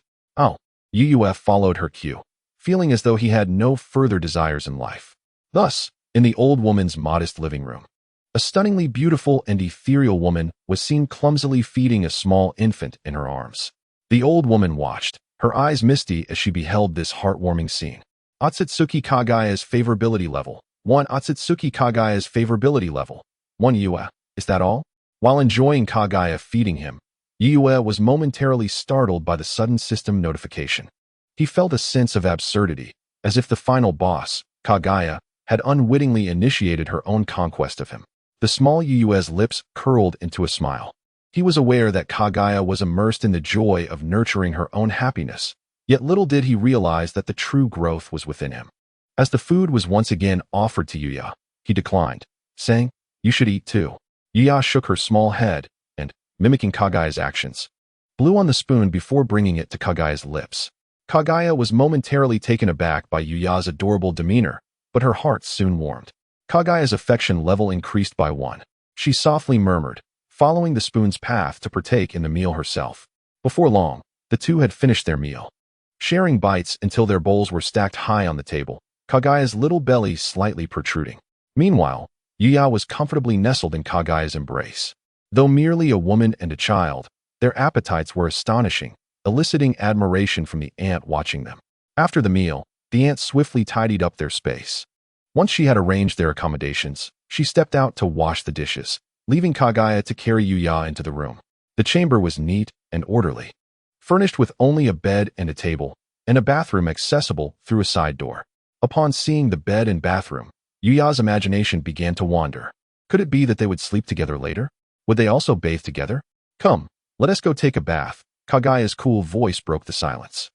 Yue followed her cue, feeling as though he had no further desires in life. Thus, in the old woman's modest living room, a stunningly beautiful and ethereal woman was seen clumsily feeding a small infant in her arms. The old woman watched, her eyes misty as she beheld this heartwarming scene. Otsutsuki Kaguya's favorability level 1. Otsutsuki Kaguya's favorability level 1. Yue, is that all? While enjoying Kaguya feeding him, Yue was momentarily startled by the sudden system notification. He felt a sense of absurdity, as if the final boss, Kaguya, had unwittingly initiated her own conquest of him. The small Yue's lips curled into a smile. He was aware that Kaguya was immersed in the joy of nurturing her own happiness, yet little did he realize that the true growth was within him. As the food was once again offered to Yue, he declined, saying, "You should eat too." Yue shook her small head, and, mimicking Kaguya's actions, blew on the spoon before bringing it to Kaguya's lips. Kaguya was momentarily taken aback by Yuya's adorable demeanor, but her heart soon warmed. Kaguya's affection level increased by 1. She softly murmured, following the spoon's path to partake in the meal herself. Before long, the two had finished their meal, sharing bites until their bowls were stacked high on the table, Kaguya's little belly slightly protruding. Meanwhile, Yuya was comfortably nestled in Kaguya's embrace. Though merely a woman and a child, their appetites were astonishing, eliciting admiration from the ant watching them. After the meal, the ant swiftly tidied up their space. Once she had arranged their accommodations, she stepped out to wash the dishes, leaving Kaguya to carry Yuya into the room. The chamber was neat and orderly, furnished with only a bed and a table, and a bathroom accessible through a side door. Upon seeing the bed and bathroom, Yuya's imagination began to wander. Could it be that they would sleep together later? Would they also bathe together? Come, let us go take a bath. Kaguya's cool voice broke the silence.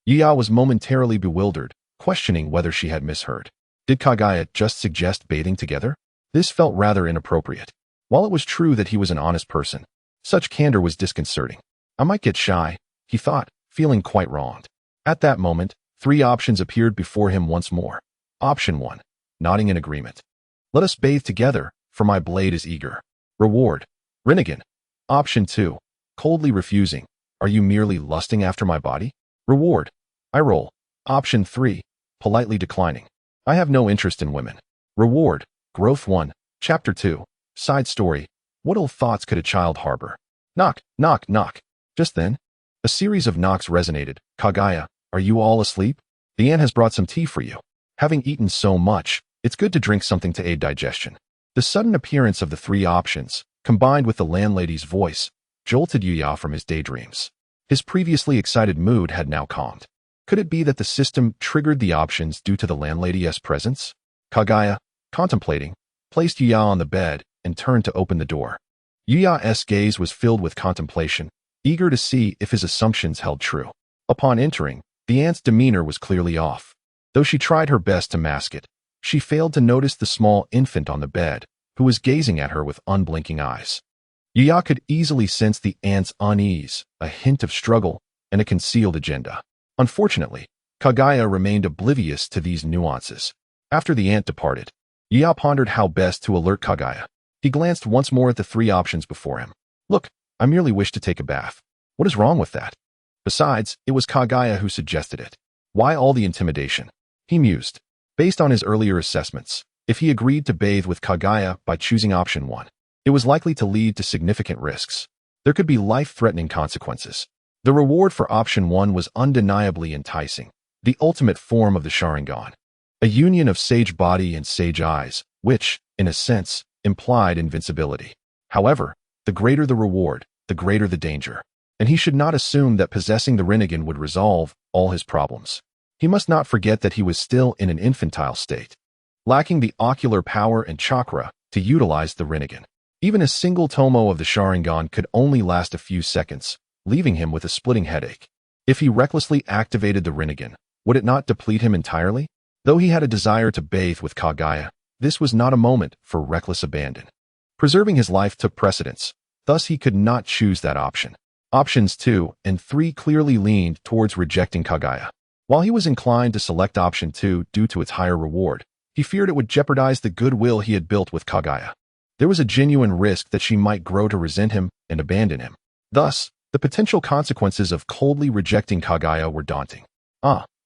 Yuya was momentarily bewildered, questioning whether she had misheard. Did Kaguya just suggest bathing together? This felt rather inappropriate. While it was true that he was an honest person, such candor was disconcerting. I might get shy, he thought, feeling quite wronged. At that moment, 3 options appeared before him once more. Option 1. Nodding in agreement. Let us bathe together, for my blade is eager. Reward. Rinnegan. Option 2. Coldly refusing. Are you merely lusting after my body? Reward. I roll. Option 3. Politely declining. I have no interest in women. Reward. Growth 1. Chapter 2. Side story. What ill thoughts could a child harbor? Knock, knock, knock. Just then, a series of knocks resonated. Kaguya, are you all asleep? The aunt has brought some tea for you. Having eaten so much, it's good to drink something to aid digestion. The sudden appearance of the 3 options, combined with the landlady's voice, jolted Yuya from his daydreams. His previously excited mood had now calmed. Could it be that the system triggered the options due to the landlady's presence? Kaguya, contemplating, placed Yuya on the bed and turned to open the door. Yuya's gaze was filled with contemplation, eager to see if his assumptions held true. Upon entering, the aunt's demeanor was clearly off. Though she tried her best to mask it, she failed to notice the small infant on the bed, who was gazing at her with unblinking eyes. Yuya could easily sense the aunt's unease, a hint of struggle, and a concealed agenda. Unfortunately, Kaguya remained oblivious to these nuances. After the aunt departed, Yuya pondered how best to alert Kaguya. He glanced once more at the 3 options before him. Look, I merely wish to take a bath. What is wrong with that? Besides, it was Kaguya who suggested it. Why all the intimidation? He mused. Based on his earlier assessments, if he agreed to bathe with Kaguya by choosing option 1, it was likely to lead to significant risks. There could be life-threatening consequences. The reward for option 1 was undeniably enticing, the ultimate form of the Sharingan. A union of sage body and sage eyes, which, in a sense, implied invincibility. However, the greater the reward, the greater the danger. And he should not assume that possessing the Rinnegan would resolve all his problems. He must not forget that he was still in an infantile state, lacking the ocular power and chakra to utilize the Rinnegan. Even a single tomo of the Sharingan could only last a few seconds, leaving him with a splitting headache. If he recklessly activated the Rinnegan, would it not deplete him entirely? Though he had a desire to bathe with Kaguya, this was not a moment for reckless abandon. Preserving his life took precedence, thus he could not choose that option. Options 2 and 3 clearly leaned towards rejecting Kaguya. While he was inclined to select option 2 due to its higher reward, he feared it would jeopardize the goodwill he had built with Kaguya. There was a genuine risk that she might grow to resent him and abandon him. Thus, the potential consequences of coldly rejecting Kaguya were daunting.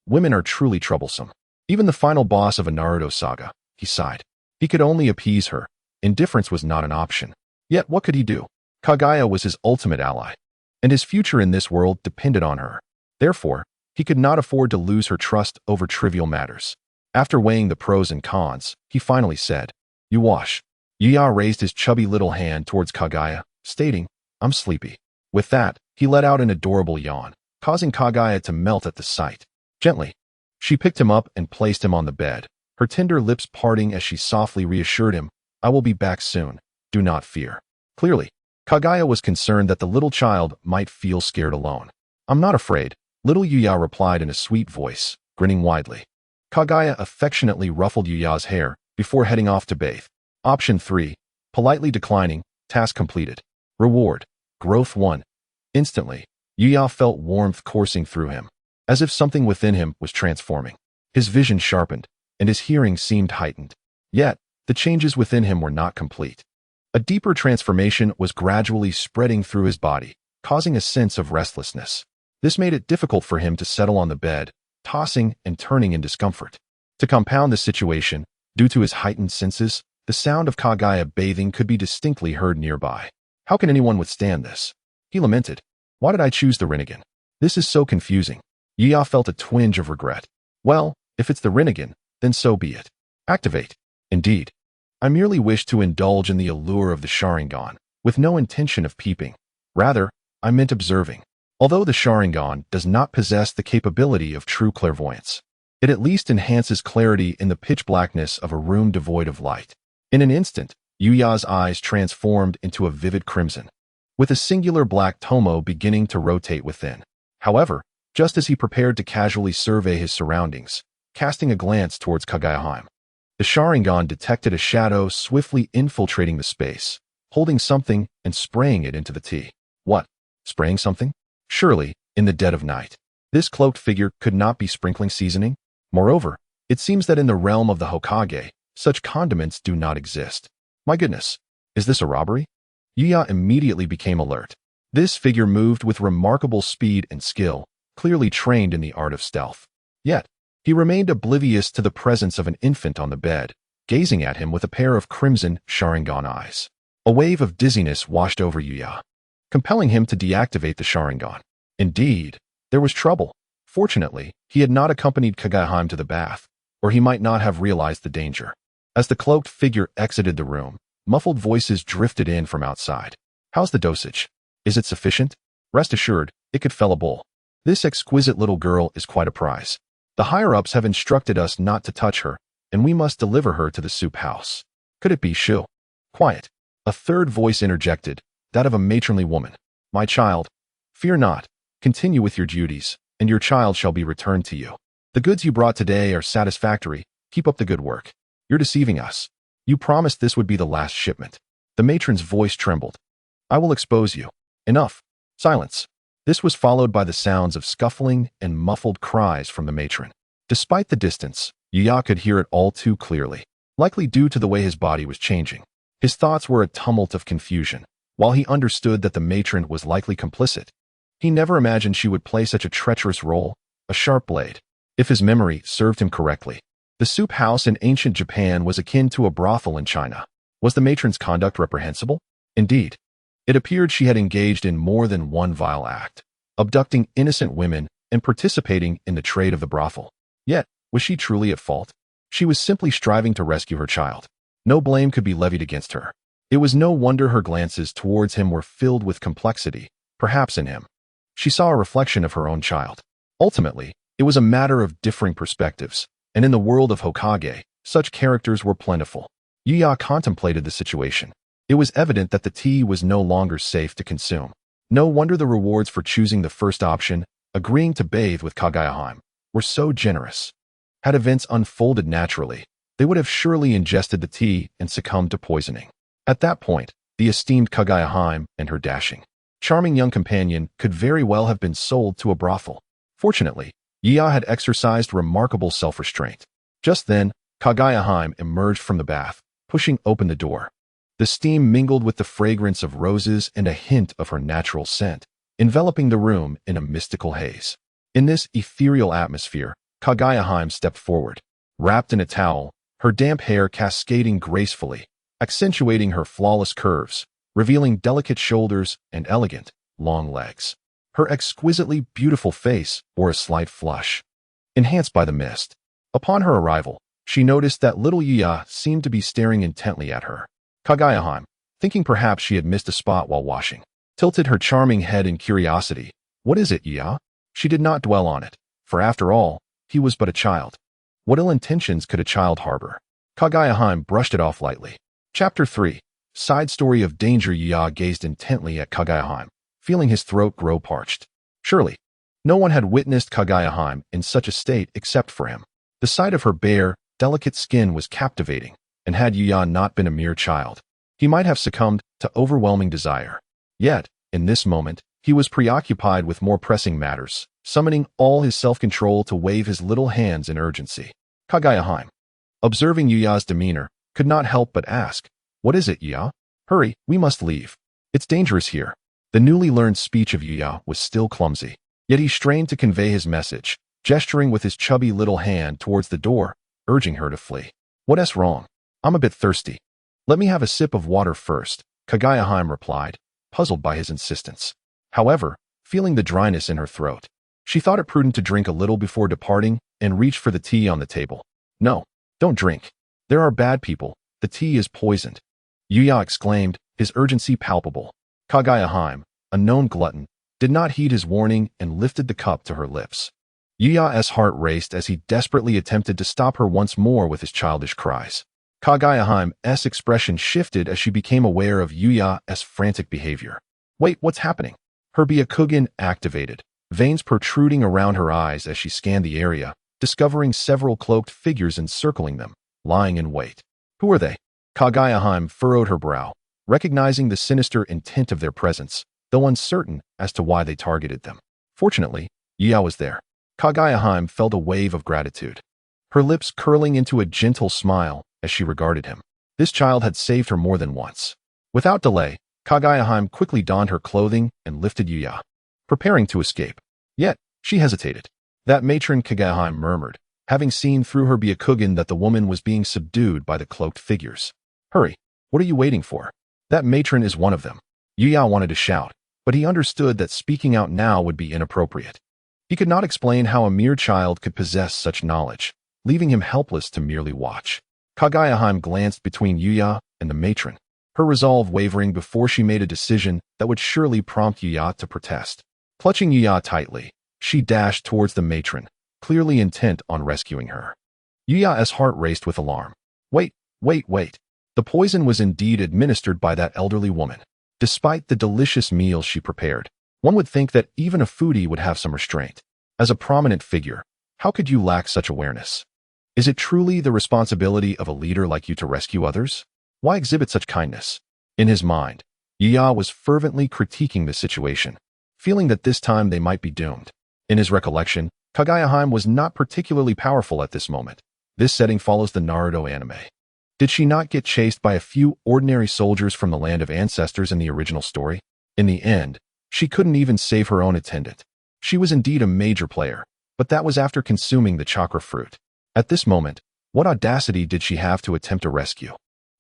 Women are truly troublesome. Even the final boss of a Naruto saga, he sighed. He could only appease her. Indifference was not an option. Yet what could he do? Kaguya was his ultimate ally, and his future in this world depended on her. Therefore, he could not afford to lose her trust over trivial matters. After weighing the pros and cons, he finally said, "You wash." Yuya raised his chubby little hand towards Kaguya, stating, "I'm sleepy." With that, he let out an adorable yawn, causing Kaguya to melt at the sight. Gently, she picked him up and placed him on the bed, her tender lips parting as she softly reassured him, "I will be back soon. Do not fear." Clearly, Kaguya was concerned that the little child might feel scared alone. "I'm not afraid," little Yuya replied in a sweet voice, grinning widely. Kaguya affectionately ruffled Yuya's hair before heading off to bathe. Option 3, politely declining, task completed. Reward, growth 1. Instantly, Yuya felt warmth coursing through him, as if something within him was transforming. His vision sharpened, and his hearing seemed heightened. Yet, the changes within him were not complete. A deeper transformation was gradually spreading through his body, causing a sense of restlessness. This made it difficult for him to settle on the bed, tossing and turning in discomfort. To compound the situation, due to his heightened senses, the sound of Kaguya bathing could be distinctly heard nearby. How can anyone withstand this? He lamented. Why did I choose the Rinnegan? This is so confusing. Yuya felt a twinge of regret. Well, if it's the Rinnegan, then so be it. Activate. Indeed. I merely wish to indulge in the allure of the Sharingan, with no intention of peeping. Rather, I meant observing. Although the Sharingan does not possess the capability of true clairvoyance, it at least enhances clarity in the pitch blackness of a room devoid of light. In an instant, Yuya's eyes transformed into a vivid crimson, with a singular black tomo beginning to rotate within. However, just as he prepared to casually survey his surroundings, casting a glance towards Kaguya, the Sharingan detected a shadow swiftly infiltrating the space, holding something and spraying it into the tea. What? Spraying something? Surely, in the dead of night, this cloaked figure could not be sprinkling seasoning? Moreover, it seems that in the realm of the Hokage, such condiments do not exist. My goodness, is this a robbery? Yuya immediately became alert. This figure moved with remarkable speed and skill, clearly trained in the art of stealth. Yet, he remained oblivious to the presence of an infant on the bed, gazing at him with a pair of crimson Sharingan eyes. A wave of dizziness washed over Yuya, compelling him to deactivate the Sharingan. Indeed, there was trouble. Fortunately, he had not accompanied Kaguya to the bath, or he might not have realized the danger. As the cloaked figure exited the room, muffled voices drifted in from outside. How's the dosage? Is it sufficient? Rest assured, it could fell a bull. This exquisite little girl is quite a prize. The higher-ups have instructed us not to touch her, and we must deliver her to the soup house. Could it be Shu? Quiet. A third voice interjected, that of a matronly woman. My child, fear not. Continue with your duties, and your child shall be returned to you. The goods you brought today are satisfactory. Keep up the good work. You're deceiving us. You promised this would be the last shipment. The matron's voice trembled. I will expose you. Enough. Silence. This was followed by the sounds of scuffling and muffled cries from the matron. Despite the distance, Yuya could hear it all too clearly, likely due to the way his body was changing. His thoughts were a tumult of confusion. While he understood that the matron was likely complicit, he never imagined she would play such a treacherous role, a sharp blade. If his memory served him correctly, the soup house in ancient Japan was akin to a brothel in China. Was the matron's conduct reprehensible? Indeed. It appeared she had engaged in more than one vile act, abducting innocent women and participating in the trade of the brothel. Yet, was she truly at fault? She was simply striving to rescue her child. No blame could be levied against her. It was no wonder her glances towards him were filled with complexity, perhaps in him. She saw a reflection of her own child. Ultimately, it was a matter of differing perspectives, and in the world of Hokage, such characters were plentiful. Yuya contemplated the situation. It was evident that the tea was no longer safe to consume. No wonder the rewards for choosing the first option, agreeing to bathe with Kaguya, were so generous. Had events unfolded naturally, they would have surely ingested the tea and succumbed to poisoning. At that point, the esteemed Kaguya and her dashing, charming young companion could very well have been sold to a brothel. Fortunately, Yuya had exercised remarkable self-restraint. Just then, Kaguya emerged from the bath, pushing open the door. The steam mingled with the fragrance of roses and a hint of her natural scent, enveloping the room in a mystical haze. In this ethereal atmosphere, Kaguya stepped forward. Wrapped in a towel, her damp hair cascading gracefully, accentuating her flawless curves, revealing delicate shoulders and elegant, long legs. Her exquisitely beautiful face bore a slight flush, enhanced by the mist. Upon her arrival, she noticed that little Yuya seemed to be staring intently at her. Kaguya, thinking perhaps she had missed a spot while washing, tilted her charming head in curiosity. What is it, Yuya? She did not dwell on it, for after all, he was but a child. What ill intentions could a child harbor? Kaguya brushed it off lightly. Chapter 3. Side Story of Danger. Yuya gazed intently at Kaguya, feeling his throat grow parched. Surely, no one had witnessed Kaguya in such a state except for him. The sight of her bare, delicate skin was captivating, and had Yuya not been a mere child, he might have succumbed to overwhelming desire. Yet, in this moment, he was preoccupied with more pressing matters, summoning all his self-control to wave his little hands in urgency. Kaguya, observing Yuya's demeanor, could not help but ask, "What is it, Yuya? Hurry, we must leave. It's dangerous here." The newly learned speech of Yuya was still clumsy, yet he strained to convey his message, gesturing with his chubby little hand towards the door, urging her to flee. "What's wrong? I'm a bit thirsty. Let me have a sip of water first," Kaguya replied, puzzled by his insistence. However, feeling the dryness in her throat, she thought it prudent to drink a little before departing and reached for the tea on the table. "No, don't drink. There are bad people. The The tea is poisoned. Yuya exclaimed, his urgency palpable. Kaguya, a known glutton, did not heed his warning and lifted the cup to her lips. Yuya's heart raced as he desperately attempted to stop her once more with his childish cries. Kaguya's expression shifted as she became aware of Yuya's frantic behavior. Wait, what's happening? Her Byakugan activated, veins protruding around her eyes as she scanned the area, discovering several cloaked figures encircling them, lying in wait. Who are they? Kaguya furrowed her brow, recognizing the sinister intent of their presence, though uncertain as to why they targeted them. Fortunately, Yuya was there. Kaguya felt a wave of gratitude, her lips curling into a gentle smile as she regarded him. This child had saved her more than once. Without delay, Kaguya quickly donned her clothing and lifted Yuya, preparing to escape. Yet, she hesitated. That matron, Kaguya murmured, having seen through her Byakugan that the woman was being subdued by the cloaked figures. Hurry, what are you waiting for? That matron is one of them. Yuya wanted to shout, but he understood that speaking out now would be inappropriate. He could not explain how a mere child could possess such knowledge, leaving him helpless to merely watch. Kaguya glanced between Yuya and the matron, her resolve wavering before she made a decision that would surely prompt Yuya to protest. Clutching Yuya tightly, she dashed towards the matron, clearly intent on rescuing her. Yuya's heart raced with alarm. Wait. The poison was indeed administered by that elderly woman. Despite the delicious meals she prepared, one would think that even a foodie would have some restraint. As a prominent figure, how could you lack such awareness? Is it truly the responsibility of a leader like you to rescue others? Why exhibit such kindness? In his mind, Yuya was fervently critiquing the situation, feeling that this time they might be doomed. In his recollection, Kaguya was not particularly powerful at this moment. This setting follows the Naruto anime. Did she not get chased by a few ordinary soldiers from the land of ancestors in the original story? In the end, she couldn't even save her own attendant. She was indeed a major player, but that was after consuming the chakra fruit. At this moment, what audacity did she have to attempt a rescue?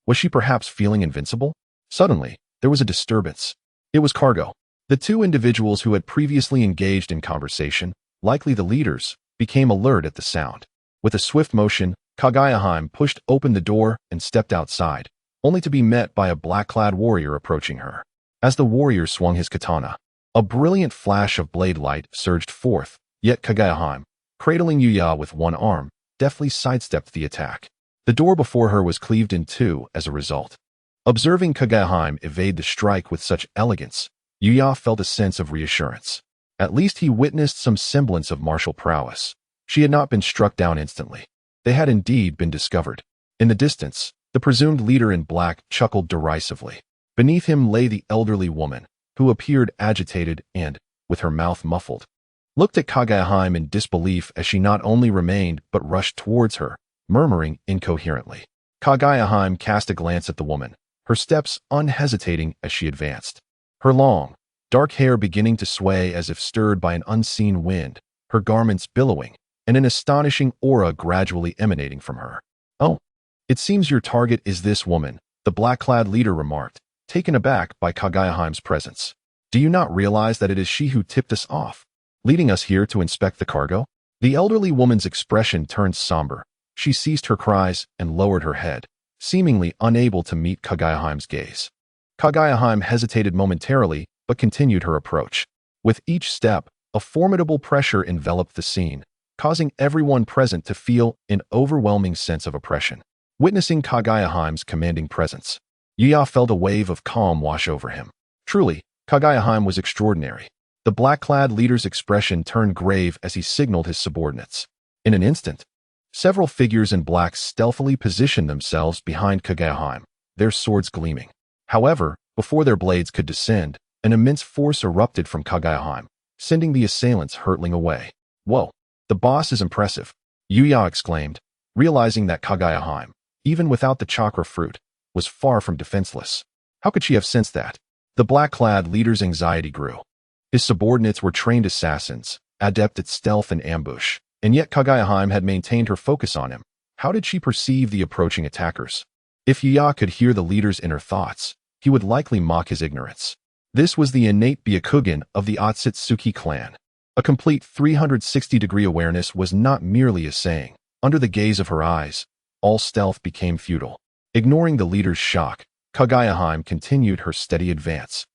Was she perhaps feeling invincible? Suddenly, there was a disturbance. It was Cargo. The two individuals who had previously engaged in conversation, likely the leaders, became alert at the sound. With a swift motion, Kaguya pushed open the door and stepped outside, only to be met by a black-clad warrior approaching her. As the warrior swung his katana, a brilliant flash of blade light surged forth, yet Kaguya, cradling Yuya with one arm, deftly sidestepped the attack. The door before her was cleaved in two as a result. Observing Kaguya evade the strike with such elegance, Yuya felt a sense of reassurance. At least he witnessed some semblance of martial prowess. She had not been struck down instantly. They had indeed been discovered. In the distance, the presumed leader in black chuckled derisively. Beneath him lay the elderly woman, who appeared agitated and, with her mouth muffled, looked at Kaguya in disbelief as she not only remained but rushed towards her, murmuring incoherently. Kaguya cast a glance at the woman, her steps unhesitating as she advanced. Her long, dark hair beginning to sway as if stirred by an unseen wind, her garments billowing, and an astonishing aura gradually emanating from her. Oh, it seems your target is this woman, the black-clad leader remarked, taken aback by Kaguya's presence. Do you not realize that it is she who tipped us off, leading us here to inspect the cargo? The elderly woman's expression turned somber. She ceased her cries and lowered her head, seemingly unable to meet Kaguya's gaze. Kaguya hesitated momentarily, but continued her approach. With each step, a formidable pressure enveloped the scene, causing everyone present to feel an overwhelming sense of oppression. Witnessing Kaguya's commanding presence, Yuya felt a wave of calm wash over him. Truly, Kaguya was extraordinary. The black-clad leader's expression turned grave as he signaled his subordinates. In an instant, several figures in black stealthily positioned themselves behind Kaguya, their swords gleaming. However, before their blades could descend, an immense force erupted from Kaguya, sending the assailants hurtling away. Whoa, the boss is impressive, Yuya exclaimed, realizing that Kaguya, even without the chakra fruit, was far from defenseless. How could she have sensed that? The black-clad leader's anxiety grew. His subordinates were trained assassins, adept at stealth and ambush, and yet Kaguya had maintained her focus on him. How did she perceive the approaching attackers? If Yuya could hear the leader's inner thoughts, he would likely mock his ignorance. This was the innate Byakugan of the Otsutsuki clan. A complete 360-degree awareness was not merely a saying. Under the gaze of her eyes, all stealth became futile. Ignoring the leader's shock, Kaguya continued her steady advance,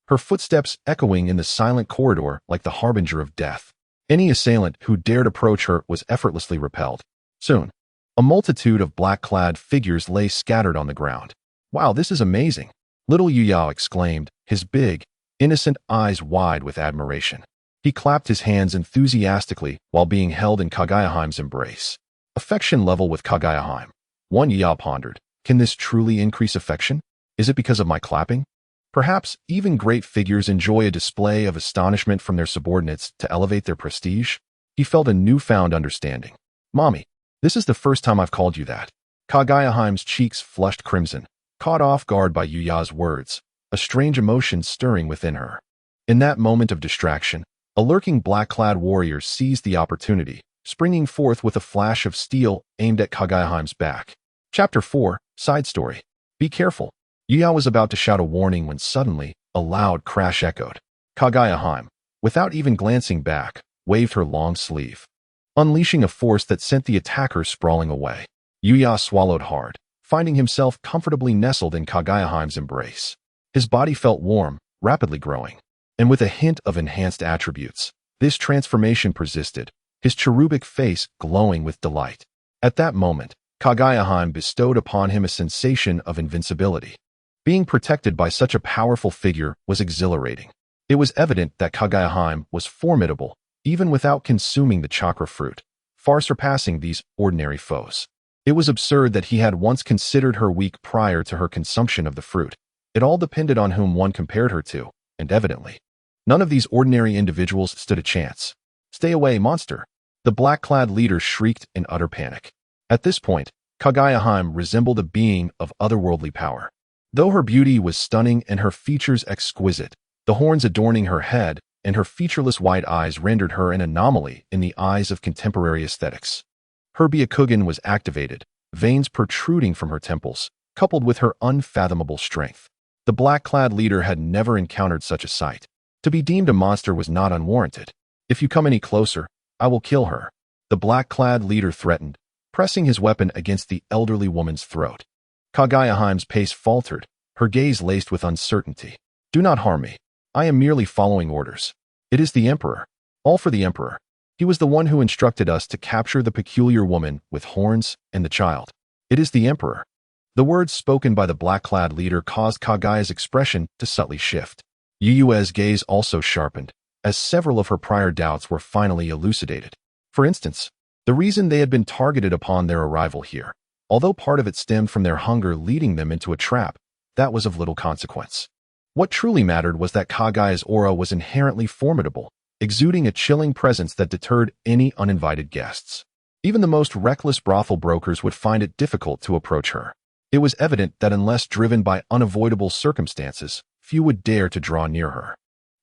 her footsteps echoing in the silent corridor like the harbinger of death. Any assailant who dared approach her was effortlessly repelled. Soon, a multitude of black-clad figures lay scattered on the ground. "Wow, this is amazing!" Little Yuya exclaimed, his big, innocent eyes wide with admiration. He clapped his hands enthusiastically while being held in Kaguya's embrace. Affection level with Kaguya. One Yuya pondered, can this truly increase affection? Is it because of my clapping? Perhaps even great figures enjoy a display of astonishment from their subordinates to elevate their prestige? He felt a newfound understanding. "Mommy, this is the first time I've called you that." Kaguya's cheeks flushed crimson, caught off guard by Yuya's words, a strange emotion stirring within her. In that moment of distraction, a lurking black-clad warrior seized the opportunity, springing forth with a flash of steel aimed at Kaguya's back. Chapter 4, Side Story. Be careful. Yuya was about to shout a warning when suddenly, a loud crash echoed. Kaguya, without even glancing back, waved her long sleeve, unleashing a force that sent the attacker sprawling away. Yuya swallowed hard, finding himself comfortably nestled in Kaguya's embrace. His body felt warm, rapidly growing, and with a hint of enhanced attributes. This transformation persisted, his cherubic face glowing with delight. At that moment, Kaguya bestowed upon him a sensation of invincibility. Being protected by such a powerful figure was exhilarating. It was evident that Kaguya was formidable, even without consuming the chakra fruit, far surpassing these ordinary foes. It was absurd that he had once considered her weak prior to her consumption of the fruit. It all depended on whom one compared her to, and evidently, none of these ordinary individuals stood a chance. "Stay away, monster!" The black-clad leader shrieked in utter panic. At this point, Kaguya resembled a being of otherworldly power. Though her beauty was stunning and her features exquisite, the horns adorning her head and her featureless white eyes rendered her an anomaly in the eyes of contemporary aesthetics. Her Byakugan was activated, veins protruding from her temples, coupled with her unfathomable strength. The black-clad leader had never encountered such a sight. To be deemed a monster was not unwarranted. "If you come any closer, I will kill her," the black-clad leader threatened, pressing his weapon against the elderly woman's throat. Kaguya's pace faltered, her gaze laced with uncertainty. "Do not harm me. I am merely following orders. It is the Emperor. All for the Emperor. He was the one who instructed us to capture the peculiar woman with horns and the child. It is the Emperor." The words spoken by the black-clad leader caused Kaguya's expression to subtly shift. Yuyue's gaze also sharpened, as several of her prior doubts were finally elucidated. For instance, the reason they had been targeted upon their arrival here. Although part of it stemmed from their hunger leading them into a trap, that was of little consequence. What truly mattered was that Kaguya's aura was inherently formidable, exuding a chilling presence that deterred any uninvited guests. Even the most reckless brothel brokers would find it difficult to approach her. It was evident that unless driven by unavoidable circumstances, few would dare to draw near her.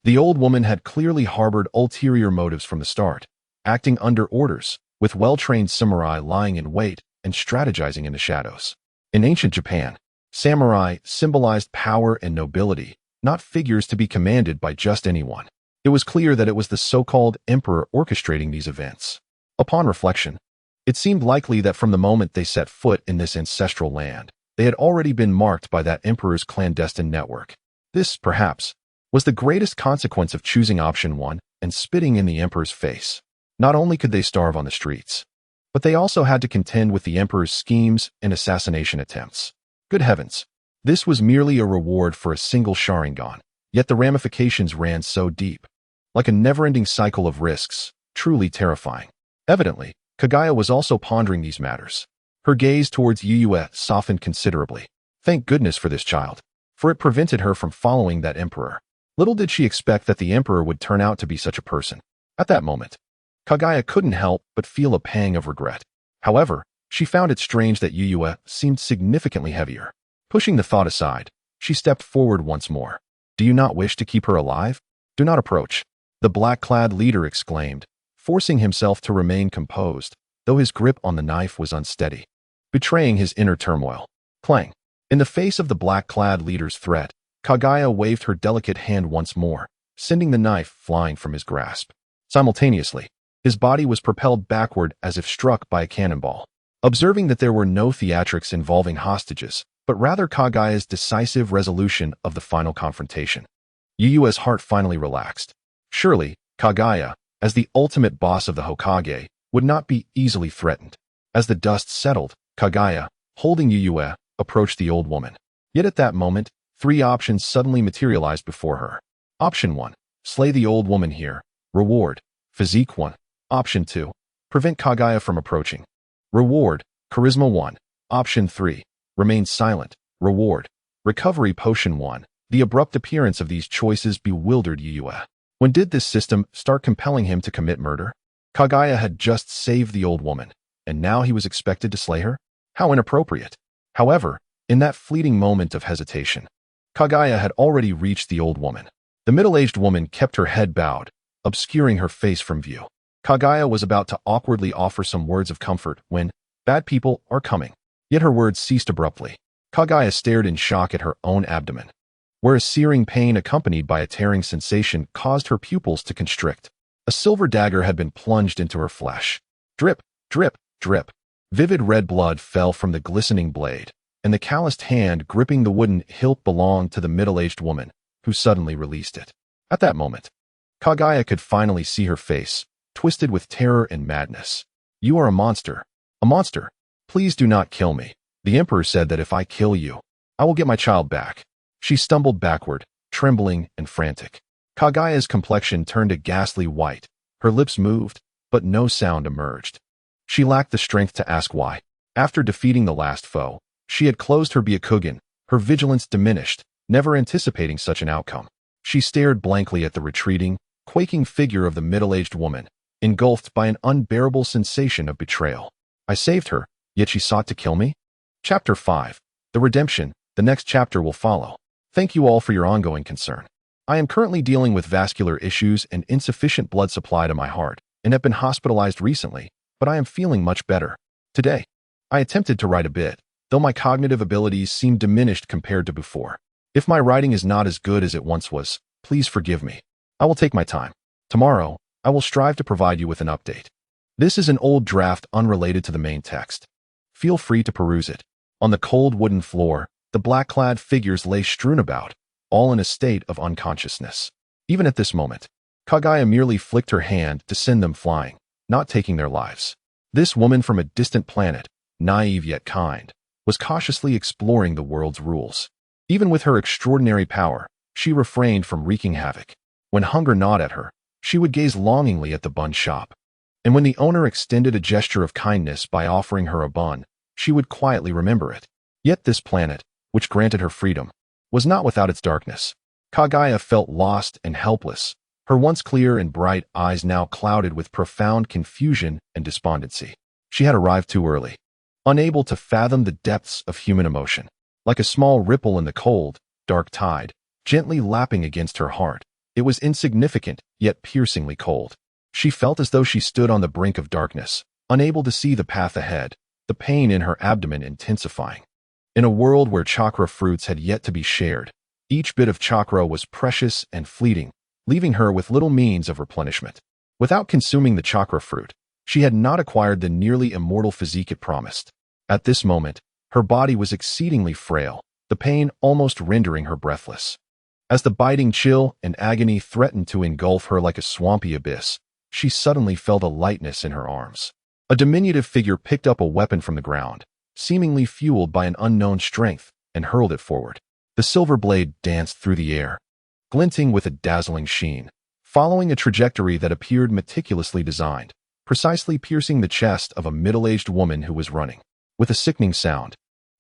The old woman had clearly harbored ulterior motives from the start, acting under orders, with well-trained samurai lying in wait and strategizing in the shadows. In ancient Japan, samurai symbolized power and nobility, not figures to be commanded by just anyone. It was clear that it was the so-called emperor orchestrating these events. Upon reflection, it seemed likely that from the moment they set foot in this ancestral land, they had already been marked by that emperor's clandestine network. This, perhaps, was the greatest consequence of choosing option 1 and spitting in the emperor's face. Not only could they starve on the streets, but they also had to contend with the emperor's schemes and assassination attempts. Good heavens, this was merely a reward for a single Sharingan, yet the ramifications ran so deep. Like a never-ending cycle of risks, truly terrifying. Evidently, Kaguya was also pondering these matters. Her gaze towards Yuyue softened considerably. Thank goodness for this child, for it prevented her from following that emperor. Little did she expect that the emperor would turn out to be such a person. At that moment, Kaguya couldn't help but feel a pang of regret. However, she found it strange that Yuyue seemed significantly heavier. Pushing the thought aside, she stepped forward once more. "Do you not wish to keep her alive? Do not approach," the black-clad leader exclaimed, forcing himself to remain composed, though his grip on the knife was unsteady, betraying his inner turmoil. Clang! In the face of the black-clad leader's threat, Kaguya waved her delicate hand once more, sending the knife flying from his grasp. Simultaneously, his body was propelled backward as if struck by a cannonball. Observing that there were no theatrics involving hostages, but rather Kaguya's decisive resolution of the final confrontation. Yuyue's heart finally relaxed. Surely, Kaguya, as the ultimate boss of the Hokage, would not be easily threatened. As the dust settled, Kaguya, holding Yuyue, approached the old woman. Yet at that moment, 3 options suddenly materialized before her. Option 1. Slay the old woman here. Reward. Physique 1. Option 2. Prevent Kaguya from approaching. Reward. Charisma 1. Option 3. Remain silent. Reward. Recovery Potion 1. The abrupt appearance of these choices bewildered Yuyue. When did this system start compelling him to commit murder? Kaguya had just saved the old woman, and now he was expected to slay her? How inappropriate. However, in that fleeting moment of hesitation, Kaguya had already reached the old woman. The middle-aged woman kept her head bowed, obscuring her face from view. Kaguya was about to awkwardly offer some words of comfort when, bad people are coming. Yet her words ceased abruptly. Kaguya stared in shock at her own abdomen, where a searing pain accompanied by a tearing sensation caused her pupils to constrict. A silver dagger had been plunged into her flesh. Drip, drip, drip. Vivid red blood fell from the glistening blade, and the calloused hand gripping the wooden hilt belonged to the middle-aged woman, who suddenly released it. At that moment, Kaguya could finally see her face, twisted with terror and madness. You are a monster. A monster. Please do not kill me. The emperor said that if I kill you, I will get my child back. She stumbled backward, trembling and frantic. Kaguya's complexion turned a ghastly white. Her lips moved, but no sound emerged. She lacked the strength to ask why. After defeating the last foe, she had closed her Byakugan, her vigilance diminished, never anticipating such an outcome. She stared blankly at the retreating, quaking figure of the middle-aged woman, engulfed by an unbearable sensation of betrayal. I saved her, yet she sought to kill me? Chapter 5. The Redemption. The next chapter will follow. Thank you all for your ongoing concern. I am currently dealing with vascular issues and insufficient blood supply to my heart, and have been hospitalized recently, but I am feeling much better. Today, I attempted to write a bit, though my cognitive abilities seem diminished compared to before. If my writing is not as good as it once was, please forgive me. I will take my time. Tomorrow, I will strive to provide you with an update. This is an old draft unrelated to the main text. Feel free to peruse it. On the cold wooden floor, the black-clad figures lay strewn about, all in a state of unconsciousness. Even at this moment, Kaguya merely flicked her hand to send them flying, not taking their lives. This woman from a distant planet, naive yet kind, was cautiously exploring the world's rules. Even with her extraordinary power, she refrained from wreaking havoc. When hunger gnawed at her, she would gaze longingly at the bun shop. And when the owner extended a gesture of kindness by offering her a bun, she would quietly remember it. Yet this planet, which granted her freedom, was not without its darkness. Kaguya felt lost and helpless, her once clear and bright eyes now clouded with profound confusion and despondency. She had arrived too early, unable to fathom the depths of human emotion. Like a small ripple in the cold, dark tide, gently lapping against her heart, it was insignificant yet piercingly cold. She felt as though she stood on the brink of darkness, unable to see the path ahead, the pain in her abdomen intensifying. In a world where chakra fruits had yet to be shared, each bit of chakra was precious and fleeting, leaving her with little means of replenishment. Without consuming the chakra fruit, she had not acquired the nearly immortal physique it promised. At this moment, her body was exceedingly frail, the pain almost rendering her breathless. As the biting chill and agony threatened to engulf her like a swampy abyss, she suddenly felt a lightness in her arms. A diminutive figure picked up a weapon from the ground, seemingly fueled by an unknown strength, and hurled it forward. The silver blade danced through the air, glinting with a dazzling sheen, following a trajectory that appeared meticulously designed, precisely piercing the chest of a middle-aged woman who was running. With a sickening sound,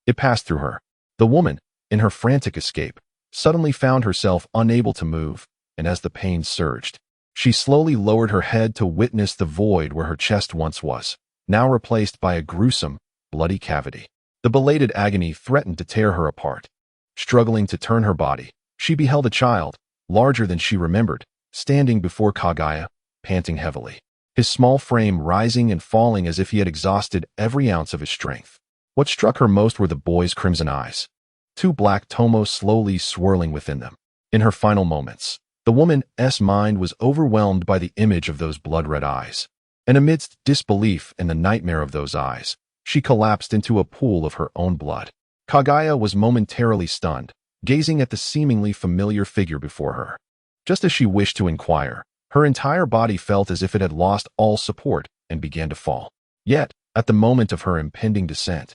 it passed through her. The woman, in her frantic escape, suddenly found herself unable to move, and as the pain surged, she slowly lowered her head to witness the void where her chest once was, now replaced by a gruesome, bloody cavity. The belated agony threatened to tear her apart. Struggling to turn her body, she beheld a child, larger than she remembered, standing before Kaguya, panting heavily, his small frame rising and falling as if he had exhausted every ounce of his strength. What struck her most were the boy's crimson eyes, two black tomos slowly swirling within them. In her final moments, the woman's mind was overwhelmed by the image of those blood-red eyes, and amidst disbelief in the nightmare of those eyes, she collapsed into a pool of her own blood. Kaguya was momentarily stunned, gazing at the seemingly familiar figure before her. Just as she wished to inquire, her entire body felt as if it had lost all support and began to fall. Yet, at the moment of her impending descent,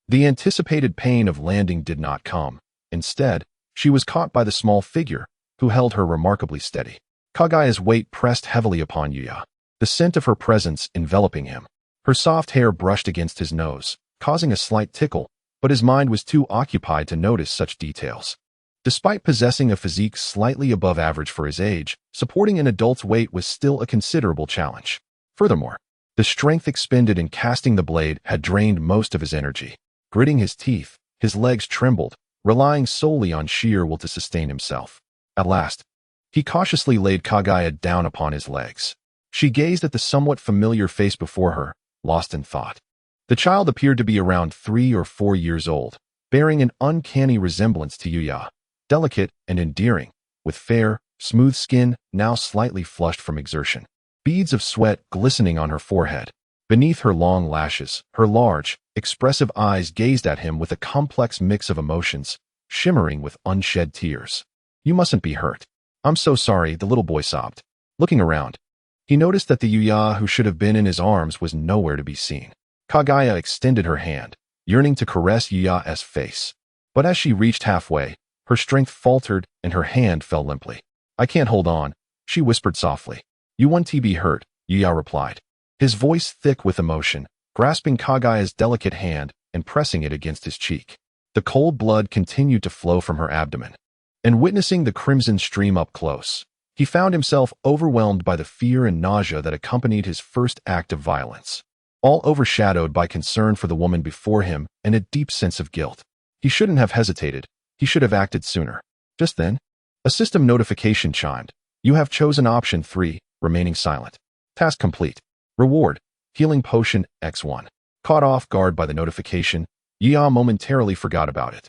the anticipated pain of landing did not come. Instead, she was caught by the small figure, who held her remarkably steady. Kaguya's weight pressed heavily upon Yuya, the scent of her presence enveloping him. Her soft hair brushed against his nose, causing a slight tickle, but his mind was too occupied to notice such details. Despite possessing a physique slightly above average for his age, supporting an adult's weight was still a considerable challenge. Furthermore, the strength expended in casting the blade had drained most of his energy. Gritting his teeth, his legs trembled, relying solely on sheer will to sustain himself. At last, he cautiously laid Kaguya down upon his legs. She gazed at the somewhat familiar face before her, lost in thought. The child appeared to be around 3 or 4 years old, bearing an uncanny resemblance to Yuya, delicate and endearing, with fair, smooth skin now slightly flushed from exertion. Beads of sweat glistening on her forehead. Beneath her long lashes, her large, expressive eyes gazed at him with a complex mix of emotions, shimmering with unshed tears. "You mustn't be hurt. I'm so sorry," the little boy sobbed. Looking around, he noticed that the Yuya who should have been in his arms was nowhere to be seen. Kaguya extended her hand, yearning to caress Yuya's face. But as she reached halfway, her strength faltered and her hand fell limply. "I can't hold on," she whispered softly. "You won't be hurt," Yuya replied, his voice thick with emotion, grasping Kaguya's delicate hand and pressing it against his cheek. The cold blood continued to flow from her abdomen, and witnessing the crimson stream up close, he found himself overwhelmed by the fear and nausea that accompanied his first act of violence, all overshadowed by concern for the woman before him and a deep sense of guilt. He shouldn't have hesitated. He should have acted sooner. Just then, a system notification chimed. "You have chosen option 3, remaining silent. Task complete. Reward, healing potion X1. Caught off guard by the notification, Yuya momentarily forgot about it.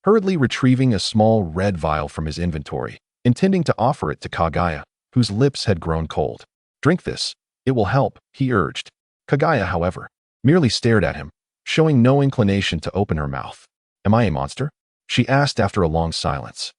Hurriedly retrieving a small red vial from his inventory, intending to offer it to Kaguya, whose lips had grown cold. "Drink this. It will help," he urged. Kaguya, however, merely stared at him, showing no inclination to open her mouth. "Am I a monster?" she asked after a long silence,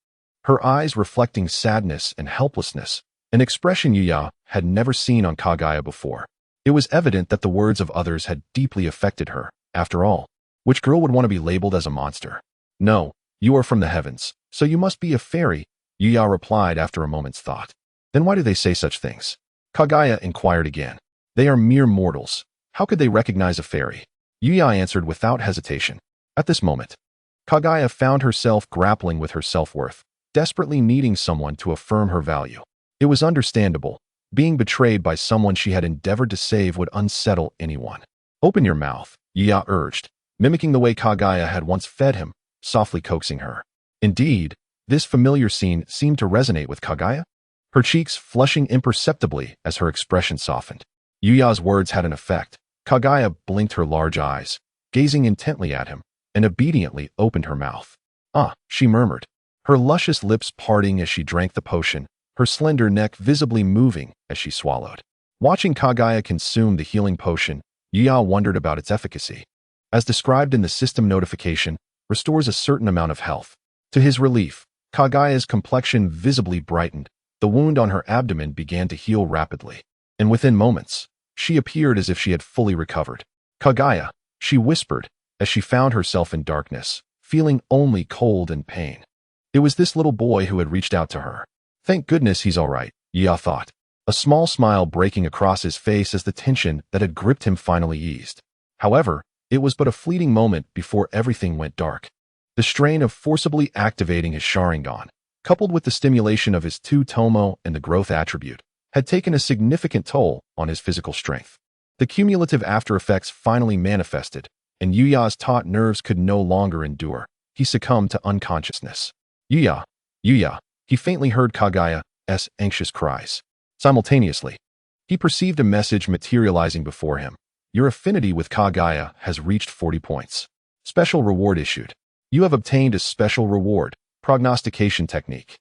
her eyes reflecting sadness and helplessness, an expression Yuya had never seen on Kaguya before. It was evident that the words of others had deeply affected her. After all, which girl would want to be labeled as a monster? "No, you are from the heavens, so you must be a fairy," Yuya replied after a moment's thought. "Then why do they say such things?" Kaguya inquired again. "They are mere mortals. How could they recognize a fairy?" Yuya answered without hesitation. At this moment, Kaguya found herself grappling with her self-worth, desperately needing someone to affirm her value. It was understandable. Being betrayed by someone she had endeavored to save would unsettle anyone. "Open your mouth," Yuya urged, mimicking the way Kaguya had once fed him, softly coaxing her. Indeed, this familiar scene seemed to resonate with Kaguya, her cheeks flushing imperceptibly as her expression softened. Yuya's words had an effect. Kaguya blinked her large eyes, gazing intently at him, and obediently opened her mouth. "Ah," she murmured, her luscious lips parting as she drank the potion, her slender neck visibly moving as she swallowed. Watching Kaguya consume the healing potion, Yuya wondered about its efficacy. As described in the system notification, restores a certain amount of health. To his relief, Kaguya's complexion visibly brightened. The wound on her abdomen began to heal rapidly, and within moments, she appeared as if she had fully recovered. "Kaguya," she whispered, as she found herself in darkness, feeling only cold and pain. It was this little boy who had reached out to her. Thank goodness he's all right, Yuya thought, a small smile breaking across his face as the tension that had gripped him finally eased. However, it was but a fleeting moment before everything went dark. The strain of forcibly activating his Sharingan, coupled with the stimulation of his 2-tomo and the growth attribute, had taken a significant toll on his physical strength. The cumulative after-effects finally manifested, and Yuya's taut nerves could no longer endure. He succumbed to unconsciousness. "Yuya! Yuya!" He faintly heard Kaguya's anxious cries. Simultaneously, he perceived a message materializing before him. "Your affinity with Kaguya has reached 40 points. Special reward issued. You have obtained a special reward, prognostication technique.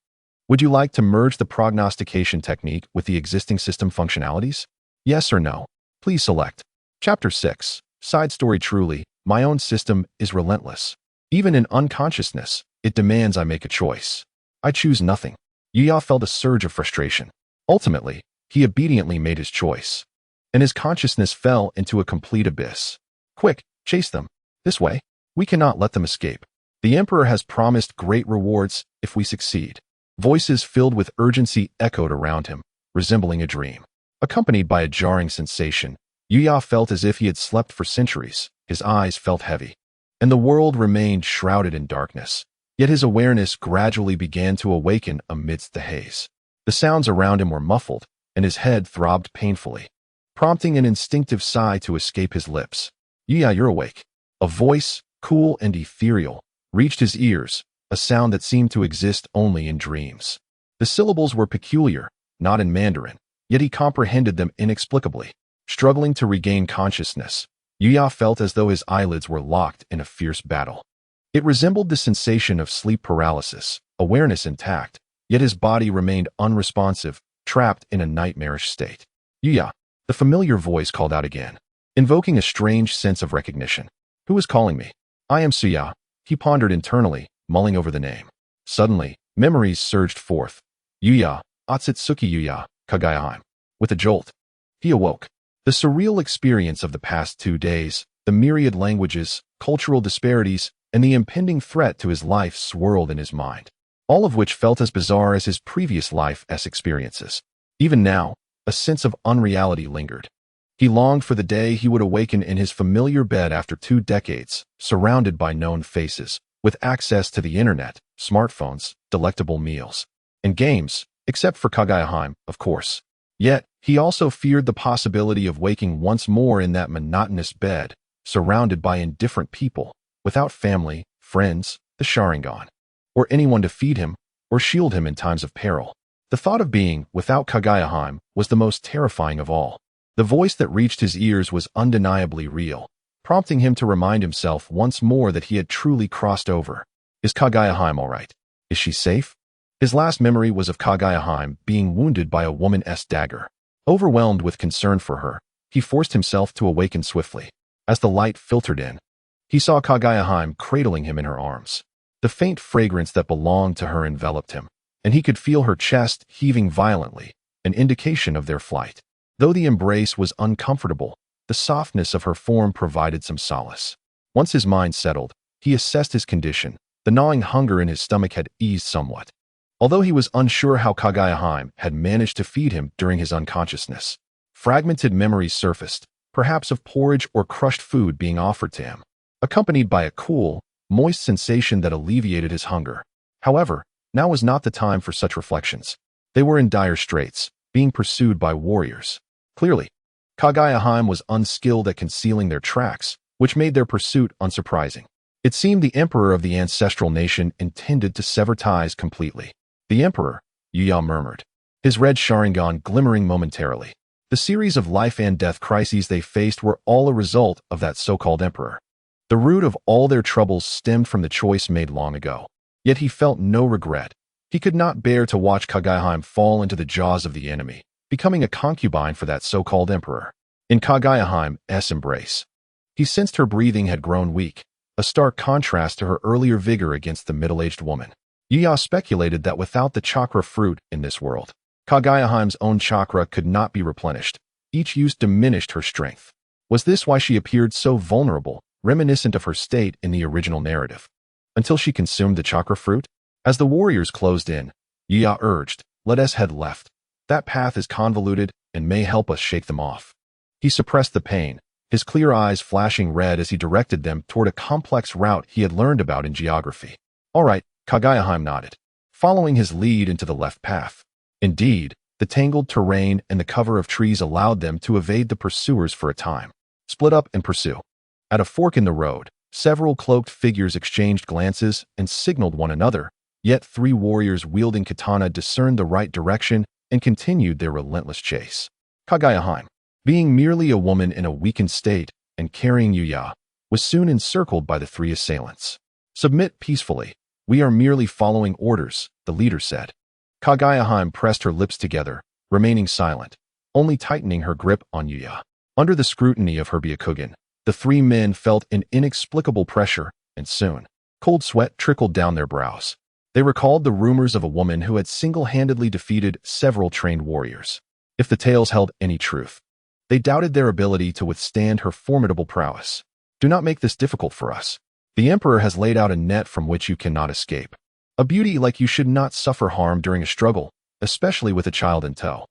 Would you like to merge the prognostication technique with the existing system functionalities? Yes or no? Please select." Chapter 6. Side story. Truly, my own system is relentless. Even in unconsciousness, it demands I make a choice. I choose nothing. Yuya felt a surge of frustration. Ultimately, he obediently made his choice. And his consciousness fell into a complete abyss. Quick, chase them. This way. We cannot let them escape. The Emperor has promised great rewards if we succeed. Voices filled with urgency echoed around him, resembling a dream. Accompanied by a jarring sensation, Yuya felt as if he had slept for centuries. His eyes felt heavy, and the world remained shrouded in darkness. Yet his awareness gradually began to awaken amidst the haze. The sounds around him were muffled, and his head throbbed painfully, prompting an instinctive sigh to escape his lips. Yuya, you're awake. A voice, cool and ethereal, reached his ears, a sound that seemed to exist only in dreams. The syllables were peculiar, not in Mandarin, yet he comprehended them inexplicably. Struggling to regain consciousness, Yuya felt as though his eyelids were locked in a fierce battle. It resembled the sensation of sleep paralysis, awareness intact, yet his body remained unresponsive, trapped in a nightmarish state. Yuya, the familiar voice called out again, invoking a strange sense of recognition. Who is calling me? I am Suya, he pondered internally, mulling over the name. Suddenly, memories surged forth. Yuya, Otsutsuki Kaguya. With a jolt, he awoke. The surreal experience of the past 2 days, the myriad languages, cultural disparities, and the impending threat to his life swirled in his mind, all of which felt as bizarre as his previous life's experiences. Even now, a sense of unreality lingered. He longed for the day he would awaken in his familiar bed after 2 decades, surrounded by known faces, with access to the internet, smartphones, delectable meals, and games, except for Kaguya, of course. Yet, he also feared the possibility of waking once more in that monotonous bed, surrounded by indifferent people, without family, friends, the Sharingan, or anyone to feed him or shield him in times of peril. The thought of being without Kaguya was the most terrifying of all. The voice that reached his ears was undeniably real, prompting him to remind himself once more that he had truly crossed over. Is Kaguya all right? Is she safe? His last memory was of Kaguya being wounded by a woman's dagger. Overwhelmed with concern for her, he forced himself to awaken swiftly. As the light filtered in, he saw Kaguya cradling him in her arms. The faint fragrance that belonged to her enveloped him, and he could feel her chest heaving violently, an indication of their flight. Though the embrace was uncomfortable, the softness of her form provided some solace. Once his mind settled, he assessed his condition. The gnawing hunger in his stomach had eased somewhat, although he was unsure how Kaguya had managed to feed him during his unconsciousness. Fragmented memories surfaced, perhaps of porridge or crushed food being offered to him, accompanied by a cool, moist sensation that alleviated his hunger. However, now was not the time for such reflections. They were in dire straits, being pursued by warriors. Clearly, Kaguya was unskilled at concealing their tracks, which made their pursuit unsurprising. It seemed the emperor of the ancestral nation intended to sever ties completely. The emperor, Yuya murmured, his red Sharingan glimmering momentarily. The series of life and death crises they faced were all a result of that so-called emperor. The root of all their troubles stemmed from the choice made long ago. Yet he felt no regret. He could not bear to watch Kaguya fall into the jaws of the enemy, becoming a concubine for that so-called emperor. In Kaguya's embrace, he sensed her breathing had grown weak, a stark contrast to her earlier vigor against the middle-aged woman. Yuya speculated that without the chakra fruit in this world, Kaguya's own chakra could not be replenished. Each use diminished her strength. Was this why she appeared so vulnerable, reminiscent of her state in the original narrative? Until she consumed the chakra fruit? As the warriors closed in, Yuya urged, "Let us head left. That path is convoluted and may help us shake them off." He suppressed the pain, his clear eyes flashing red as he directed them toward a complex route he had learned about in geography. All right, Kaguya nodded, following his lead into the left path. Indeed, the tangled terrain and the cover of trees allowed them to evade the pursuers for a time. Split up and pursue. At a fork in the road, several cloaked figures exchanged glances and signaled one another, yet 3 warriors wielding katana discerned the right direction and continued their relentless chase. Kaguya, being merely a woman in a weakened state and carrying Yuya, was soon encircled by the 3 assailants. "Submit peacefully. We are merely following orders," the leader said. Kaguya pressed her lips together, remaining silent, only tightening her grip on Yuya. Under the scrutiny of her Byakugan, the 3 men felt an inexplicable pressure, and soon, Cold sweat trickled down their brows. They recalled the rumors of a woman who had single-handedly defeated several trained warriors. If the tales held any truth, they doubted their ability to withstand her formidable prowess. Do not make this difficult for us. The Emperor has laid out a net from which you cannot escape. A beauty like you should not suffer harm during a struggle, especially with a child in tow.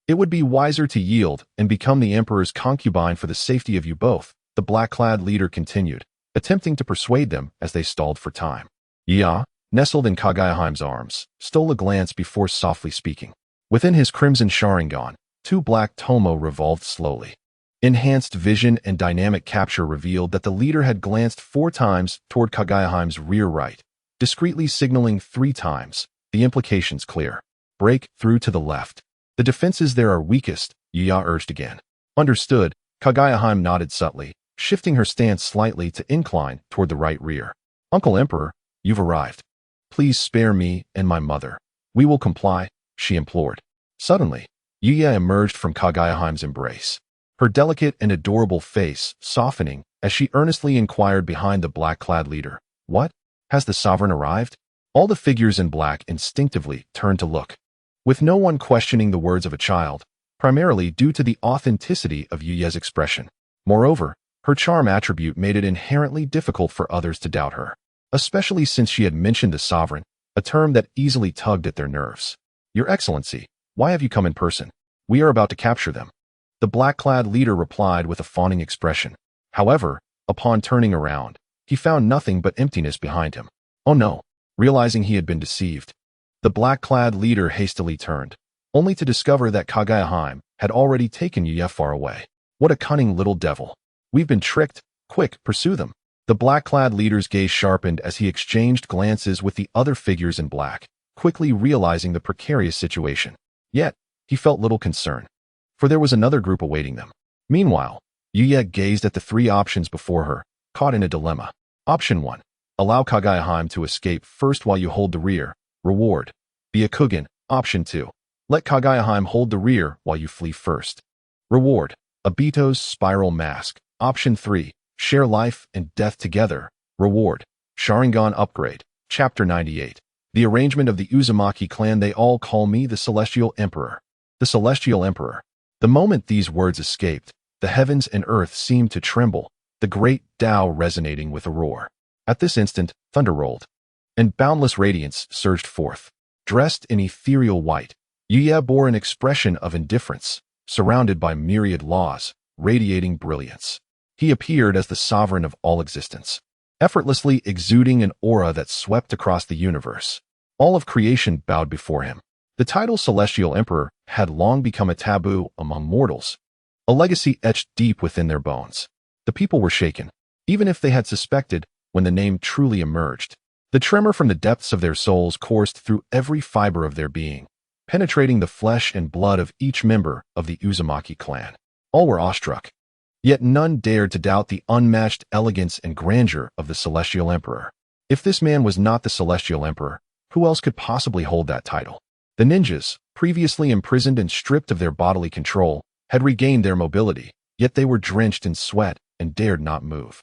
It would be wiser to yield and become the Emperor's concubine for the safety of you both, the black-clad leader continued, attempting to persuade them as they stalled for time. Ya, nestled in Kaguya's arms, stole a glance before softly speaking. Within his crimson Sharingan, two black tomo revolved slowly. Enhanced vision and dynamic capture revealed that the leader had glanced 4 times toward Kaguya's rear right, discreetly signaling 3 times. The implications clear. Break through to the left. The defenses there are weakest, Yuya urged again. Understood, Kaguya nodded subtly, shifting her stance slightly to incline toward the right rear. Uncle Emperor, you've arrived. Please spare me and my mother. We will comply, she implored. Suddenly, Yuya emerged from Kaguya's embrace, her delicate and adorable face softening as she earnestly inquired behind the black-clad leader. What? Has the sovereign arrived? All the figures in black instinctively turned to look, with no one questioning the words of a child, primarily due to the authenticity of Yuya's expression. Moreover, her charm attribute made it inherently difficult for others to doubt her, especially since she had mentioned the sovereign, a term that easily tugged at their nerves. Your Excellency, why have you come in person? We are about to capture them. The black-clad leader replied with a fawning expression. However, upon turning around, he found nothing but emptiness behind him. Oh no! Realizing he had been deceived, the black-clad leader hastily turned, only to discover that Kaguya had already taken Yuya far away. What a cunning little devil. We've been tricked. Quick, pursue them. The black-clad leader's gaze sharpened as he exchanged glances with the other figures in black, quickly realizing the precarious situation. Yet, he felt little concern, for there was another group awaiting them. Meanwhile, Yuya gazed at the 3 options before her, caught in a dilemma. Option 1. Allow Kaguya to escape first while you hold the rear. Reward. Be a Kugan. Option 2. Let Kaguya hold the rear while you flee first. Reward. Obito's spiral mask. Option 3. Share life and death together. Reward. Sharingan upgrade. Chapter 98. The arrangement of the Uzumaki clan. They all call me the Celestial Emperor. The Celestial Emperor. The moment these words escaped, the heavens and earth seemed to tremble, the great Tao resonating with a roar. At this instant, thunder rolled, and boundless radiance surged forth. Dressed in ethereal white, Yuya bore an expression of indifference, surrounded by myriad laws, radiating brilliance. He appeared as the sovereign of all existence, effortlessly exuding an aura that swept across the universe. All of creation bowed before him. The title Celestial Emperor had long become a taboo among mortals, a legacy etched deep within their bones. The people were shaken, even if they had suspected when the name truly emerged. The tremor from the depths of their souls coursed through every fiber of their being, penetrating the flesh and blood of each member of the Uzumaki clan. All were awestruck, yet none dared to doubt the unmatched elegance and grandeur of the Celestial Emperor. If this man was not the Celestial Emperor, who else could possibly hold that title? The ninjas, previously imprisoned and stripped of their bodily control, had regained their mobility, yet they were drenched in sweat and dared not move.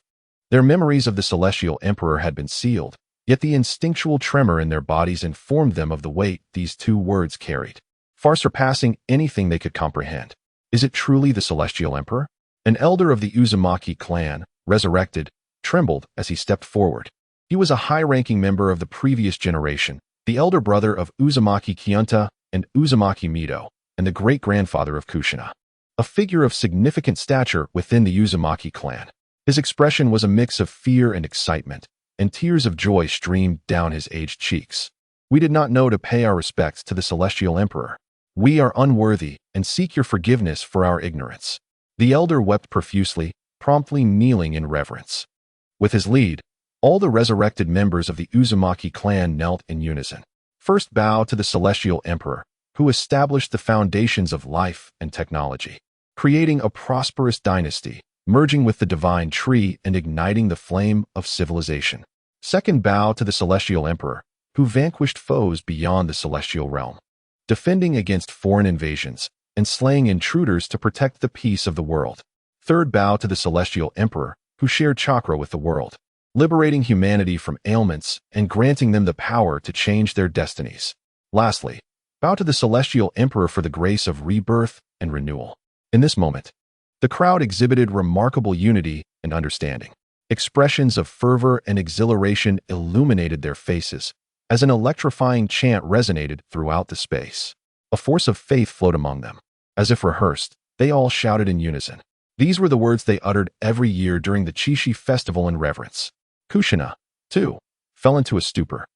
Their memories of the Celestial Emperor had been sealed, yet the instinctual tremor in their bodies informed them of the weight these 2 words carried, far surpassing anything they could comprehend. Is it truly the Celestial Emperor? An elder of the Uzumaki clan, resurrected, trembled as he stepped forward. He was a high-ranking member of the previous generation, the elder brother of Uzumaki Kyunta and Uzumaki Mido, and the great-grandfather of Kushina, a figure of significant stature within the Uzumaki clan. His expression was a mix of fear and excitement, and tears of joy streamed down his aged cheeks. We did not know to pay our respects to the Celestial Emperor. We are unworthy and seek your forgiveness for our ignorance. The elder wept profusely, promptly kneeling in reverence. With his lead, all the resurrected members of the Uzumaki clan knelt in unison. First bow to the Celestial Emperor, who established the foundations of life and technology, creating a prosperous dynasty, merging with the divine tree and igniting the flame of civilization. Second bow to the Celestial Emperor, who vanquished foes beyond the celestial realm, defending against foreign invasions and slaying intruders to protect the peace of the world. Third bow to the Celestial Emperor, who shared chakra with the world, liberating humanity from ailments and granting them the power to change their destinies. Lastly, bow to the Celestial Emperor for the grace of rebirth and renewal. In this moment, the crowd exhibited remarkable unity and understanding. Expressions of fervor and exhilaration illuminated their faces as an electrifying chant resonated throughout the space. A force of faith flowed among them. As if rehearsed, they all shouted in unison. These were the words they uttered every year during the Chishi festival in reverence. Kushina, too, fell into a stupor,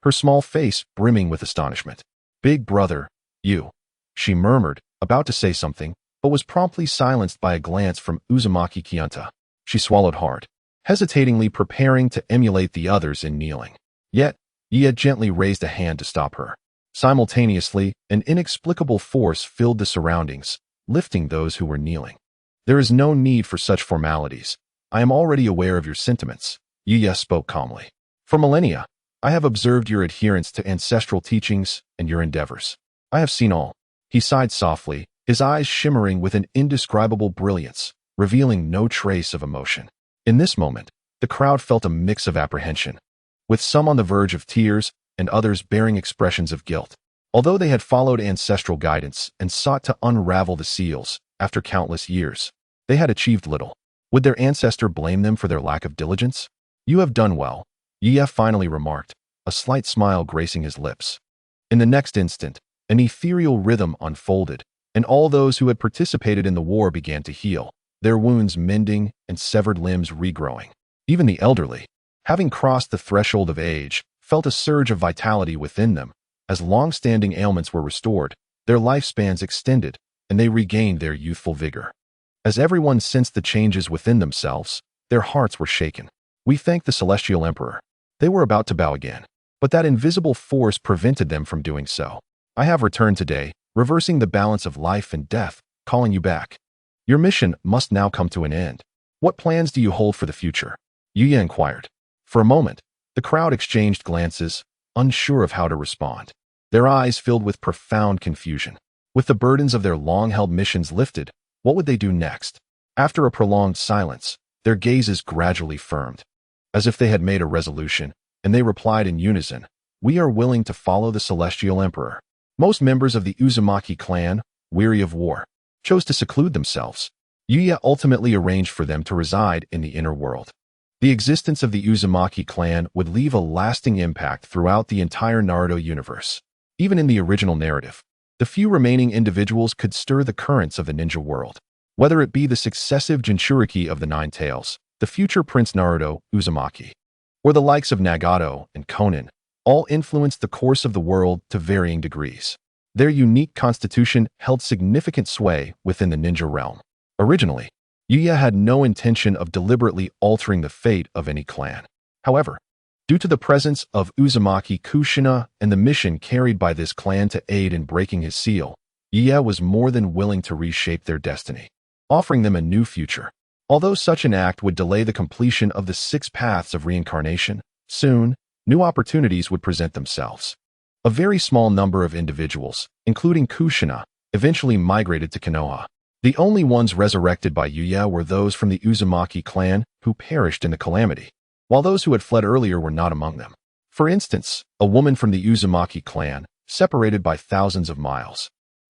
her small face brimming with astonishment. "Big brother, you," she murmured, about to say something, but was promptly silenced by a glance from Uzumaki Kyunta. She swallowed hard, hesitatingly preparing to emulate the others in kneeling. Yet, Ye gently raised a hand to stop her. Simultaneously, an inexplicable force filled the surroundings, lifting those who were kneeling. "There is no need for such formalities. I am already aware of your sentiments," Ye spoke calmly. "For millennia, I have observed your adherence to ancestral teachings and your endeavors. I have seen all." He sighed softly, his eyes shimmering with an indescribable brilliance, revealing no trace of emotion. In this moment, the crowd felt a mix of apprehension, with some on the verge of tears and others bearing expressions of guilt. Although they had followed ancestral guidance and sought to unravel the seals after countless years, they had achieved little. Would their ancestor blame them for their lack of diligence? "You have done well," Ye finally remarked, a slight smile gracing his lips. In the next instant, an ethereal rhythm unfolded, and all those who had participated in the war began to heal, their wounds mending and severed limbs regrowing. Even the elderly, having crossed the threshold of age, felt a surge of vitality within them. As long-standing ailments were restored, their lifespans extended, and they regained their youthful vigor. As everyone sensed the changes within themselves, their hearts were shaken. "We thank the Celestial Emperor." They were about to bow again, but that invisible force prevented them from doing so. "I have returned today, reversing the balance of life and death, calling you back. Your mission must now come to an end. What plans do you hold for the future?" Yuya inquired. For a moment, the crowd exchanged glances, unsure of how to respond. Their eyes filled with profound confusion. With the burdens of their long-held missions lifted, what would they do next? After a prolonged silence, their gazes gradually firmed, as if they had made a resolution, and they replied in unison, "We are willing to follow the Celestial Emperor." Most members of the Uzumaki clan, weary of war, chose to seclude themselves. Yuya ultimately arranged for them to reside in the inner world. The existence of the Uzumaki clan would leave a lasting impact throughout the entire Naruto universe. Even in the original narrative, the few remaining individuals could stir the currents of the ninja world. Whether it be the successive Jinchuriki of the Nine Tails, the future Prince Naruto Uzumaki, or the likes of Nagato and Konan, all influenced the course of the world to varying degrees. Their unique constitution held significant sway within the ninja realm. Originally, Yuya had no intention of deliberately altering the fate of any clan. However, due to the presence of Uzumaki Kushina and the mission carried by this clan to aid in breaking his seal, Yuya was more than willing to reshape their destiny, offering them a new future. Although such an act would delay the completion of the 6 paths of reincarnation, soon, new opportunities would present themselves. A very small number of individuals, including Kushina, eventually migrated to Konoha. The only ones resurrected by Yuya were those from the Uzumaki clan who perished in the calamity, while those who had fled earlier were not among them. For instance, a woman from the Uzumaki clan, separated by thousands of miles,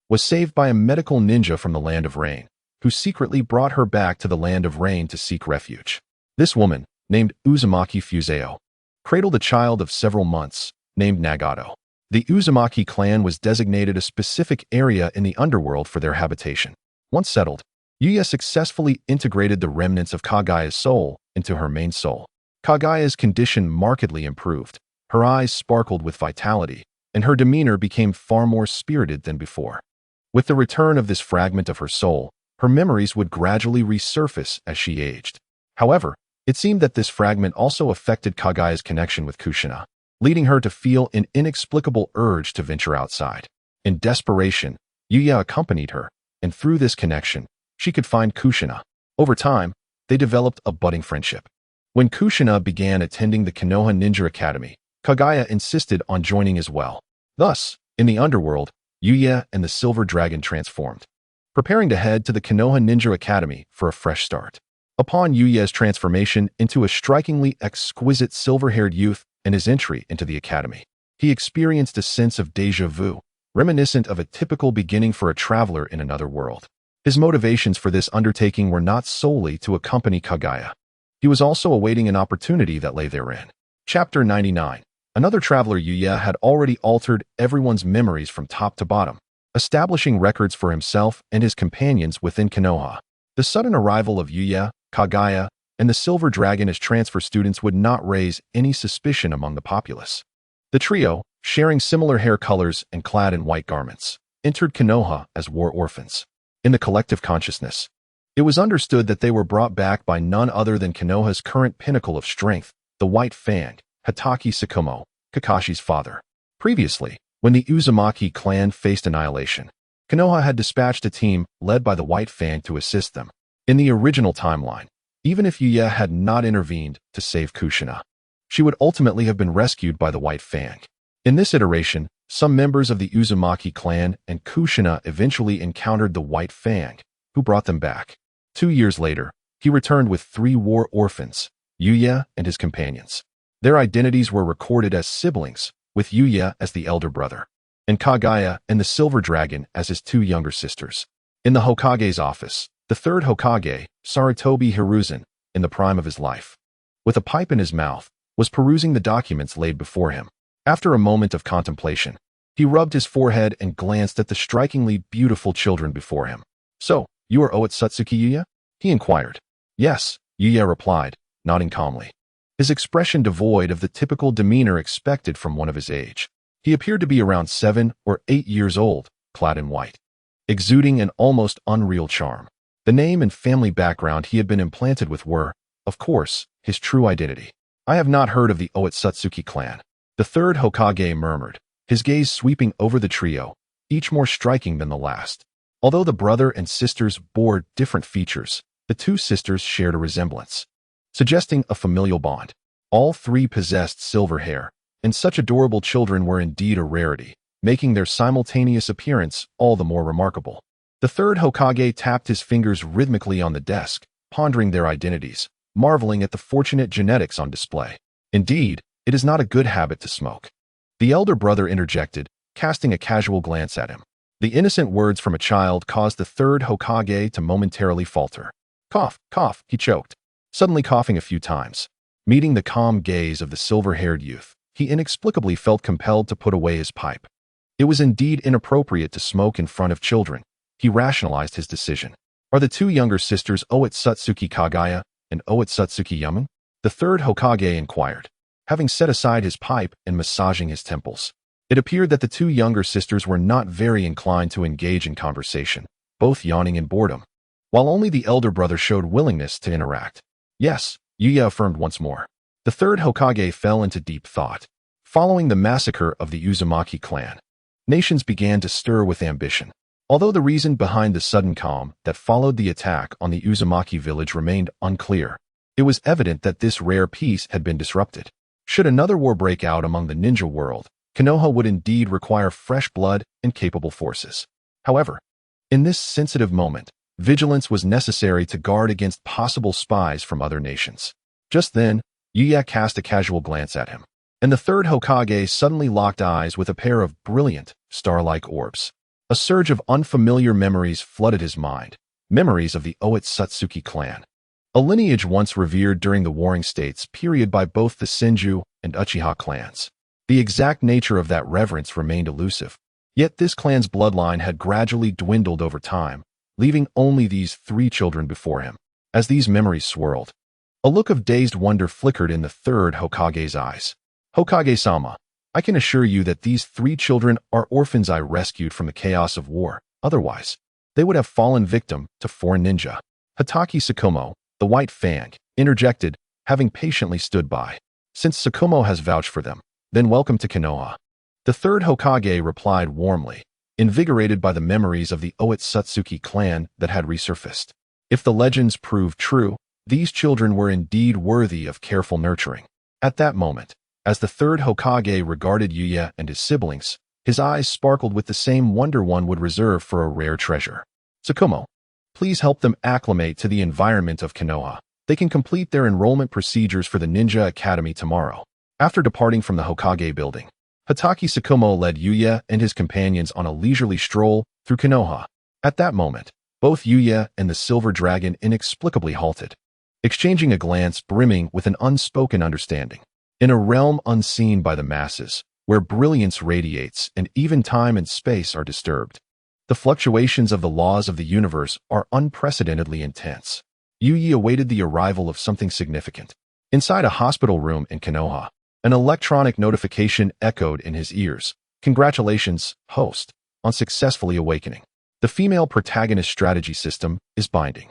was saved by a medical ninja from the Land of Rain, who secretly brought her back to the Land of Rain to seek refuge. This woman, named Uzumaki Fuseo, cradled a child of several months, named Nagato. The Uzumaki clan was designated a specific area in the underworld for their habitation. Once settled, Yuya successfully integrated the remnants of Kaguya's soul into her main soul. Kaguya's condition markedly improved. Her eyes sparkled with vitality, and her demeanor became far more spirited than before. With the return of this fragment of her soul, her memories would gradually resurface as she aged. However, it seemed that this fragment also affected Kaguya's connection with Kushina, leading her to feel an inexplicable urge to venture outside. In desperation, Yuya accompanied her, and through this connection, she could find Kushina. Over time, they developed a budding friendship. When Kushina began attending the Konoha Ninja Academy, Kaguya insisted on joining as well. Thus, in the underworld, Yuya and the Silver Dragon transformed, preparing to head to the Konoha Ninja Academy for a fresh start. Upon Yuya's transformation into a strikingly exquisite silver-haired youth and his entry into the academy, he experienced a sense of déjà vu, reminiscent of a typical beginning for a traveler in another world. His motivations for this undertaking were not solely to accompany Kaguya. He was also awaiting an opportunity that lay therein. Chapter 99. Another traveler. Yuya had already altered everyone's memories from top to bottom, establishing records for himself and his companions within Konoha. The sudden arrival of Yuya, Kaguya, and the Silver Dragon as transfer students would not raise any suspicion among the populace. The trio, sharing similar hair colors and clad in white garments, entered Konoha as war orphans. In the collective consciousness, it was understood that they were brought back by none other than Konoha's current pinnacle of strength, the White Fang, Hatake Tsukumo, Kakashi's father. Previously, when the Uzumaki clan faced annihilation, Konoha had dispatched a team led by the White Fang to assist them. In the original timeline, even if Yuya had not intervened to save Kushina, she would ultimately have been rescued by the White Fang. In this iteration, some members of the Uzumaki clan and Kushina eventually encountered the White Fang, who brought them back. 2 years later, he returned with 3 war orphans, Yuya and his companions. Their identities were recorded as siblings, with Yuya as the elder brother, and Kaguya and the Silver Dragon as his 2 younger sisters. In the Hokage's office, the third Hokage, Sarutobi Hiruzen, in the prime of his life, with a pipe in his mouth, was perusing the documents laid before him. After a moment of contemplation, he rubbed his forehead and glanced at the strikingly beautiful children before him. "So, you are Otsutsuki Yuya?" he inquired. "Yes," Yuya replied, nodding calmly, his expression devoid of the typical demeanor expected from one of his age. He appeared to be around 7 or 8 years old, clad in white, exuding an almost unreal charm. The name and family background he had been implanted with were, of course, his true identity. "I have not heard of the Otsutsuki clan," the third Hokage murmured, his gaze sweeping over the trio, each more striking than the last. Although the brother and sisters bore different features, the 2 sisters shared a resemblance, suggesting a familial bond. All 3 possessed silver hair, and such adorable children were indeed a rarity, making their simultaneous appearance all the more remarkable. The third Hokage tapped his fingers rhythmically on the desk, pondering their identities, marveling at the fortunate genetics on display. "Indeed, it is not a good habit to smoke," the elder brother interjected, casting a casual glance at him. The innocent words from a child caused the third Hokage to momentarily falter. "Cough, cough," he choked, suddenly coughing a few times. Meeting the calm gaze of the silver-haired youth, he inexplicably felt compelled to put away his pipe. It was indeed inappropriate to smoke in front of children. He rationalized his decision. "Are the 2 younger sisters Otsutsuki Kaguya and Otsutsuki Yamu?" the third Hokage inquired, having set aside his pipe and massaging his temples. It appeared that the 2 younger sisters were not very inclined to engage in conversation, both yawning in boredom, while only the elder brother showed willingness to interact. "Yes," Yuya affirmed once more. The third Hokage fell into deep thought. Following the massacre of the Uzumaki clan, nations began to stir with ambition. Although the reason behind the sudden calm that followed the attack on the Uzumaki village remained unclear, it was evident that this rare peace had been disrupted. Should another war break out among the ninja world, Konoha would indeed require fresh blood and capable forces. However, in this sensitive moment, vigilance was necessary to guard against possible spies from other nations. Just then, Yuya cast a casual glance at him, and the third Hokage suddenly locked eyes with a pair of brilliant, star-like orbs. A surge of unfamiliar memories flooded his mind, memories of the Otsutsuki clan, a lineage once revered during the Warring States period by both the Senju and Uchiha clans. The exact nature of that reverence remained elusive, yet this clan's bloodline had gradually dwindled over time, leaving only these 3 children before him. As these memories swirled, a look of dazed wonder flickered in the third Hokage's eyes. "Hokage-sama, I can assure you that these 3 children are orphans I rescued from the chaos of war. Otherwise, they would have fallen victim to foreign ninja." Hatake Tsukumo, the White Fang, interjected, having patiently stood by. "Since Tsukumo has vouched for them, then welcome to Konoha." The third Hokage replied warmly, invigorated by the memories of the Otsutsuki clan that had resurfaced. If the legends proved true, these children were indeed worthy of careful nurturing. At that moment, as the third Hokage regarded Yuya and his siblings, his eyes sparkled with the same wonder one would reserve for a rare treasure. "Tsukumo, please help them acclimate to the environment of Konoha," They can complete their enrollment procedures for the Ninja Academy tomorrow. After departing from the Hokage building, Hatake Tsukumo led Yuya and his companions on a leisurely stroll through Konoha. At that moment, both Yuya and the Silver Dragon inexplicably halted, exchanging a glance brimming with an unspoken understanding. In a realm unseen by the masses, where brilliance radiates and even time and space are disturbed, the fluctuations of the laws of the universe are unprecedentedly intense. Yuya awaited the arrival of something significant. Inside a hospital room in Konoha, an electronic notification echoed in his ears. Congratulations, host, on successfully awakening. The female protagonist strategy system is binding.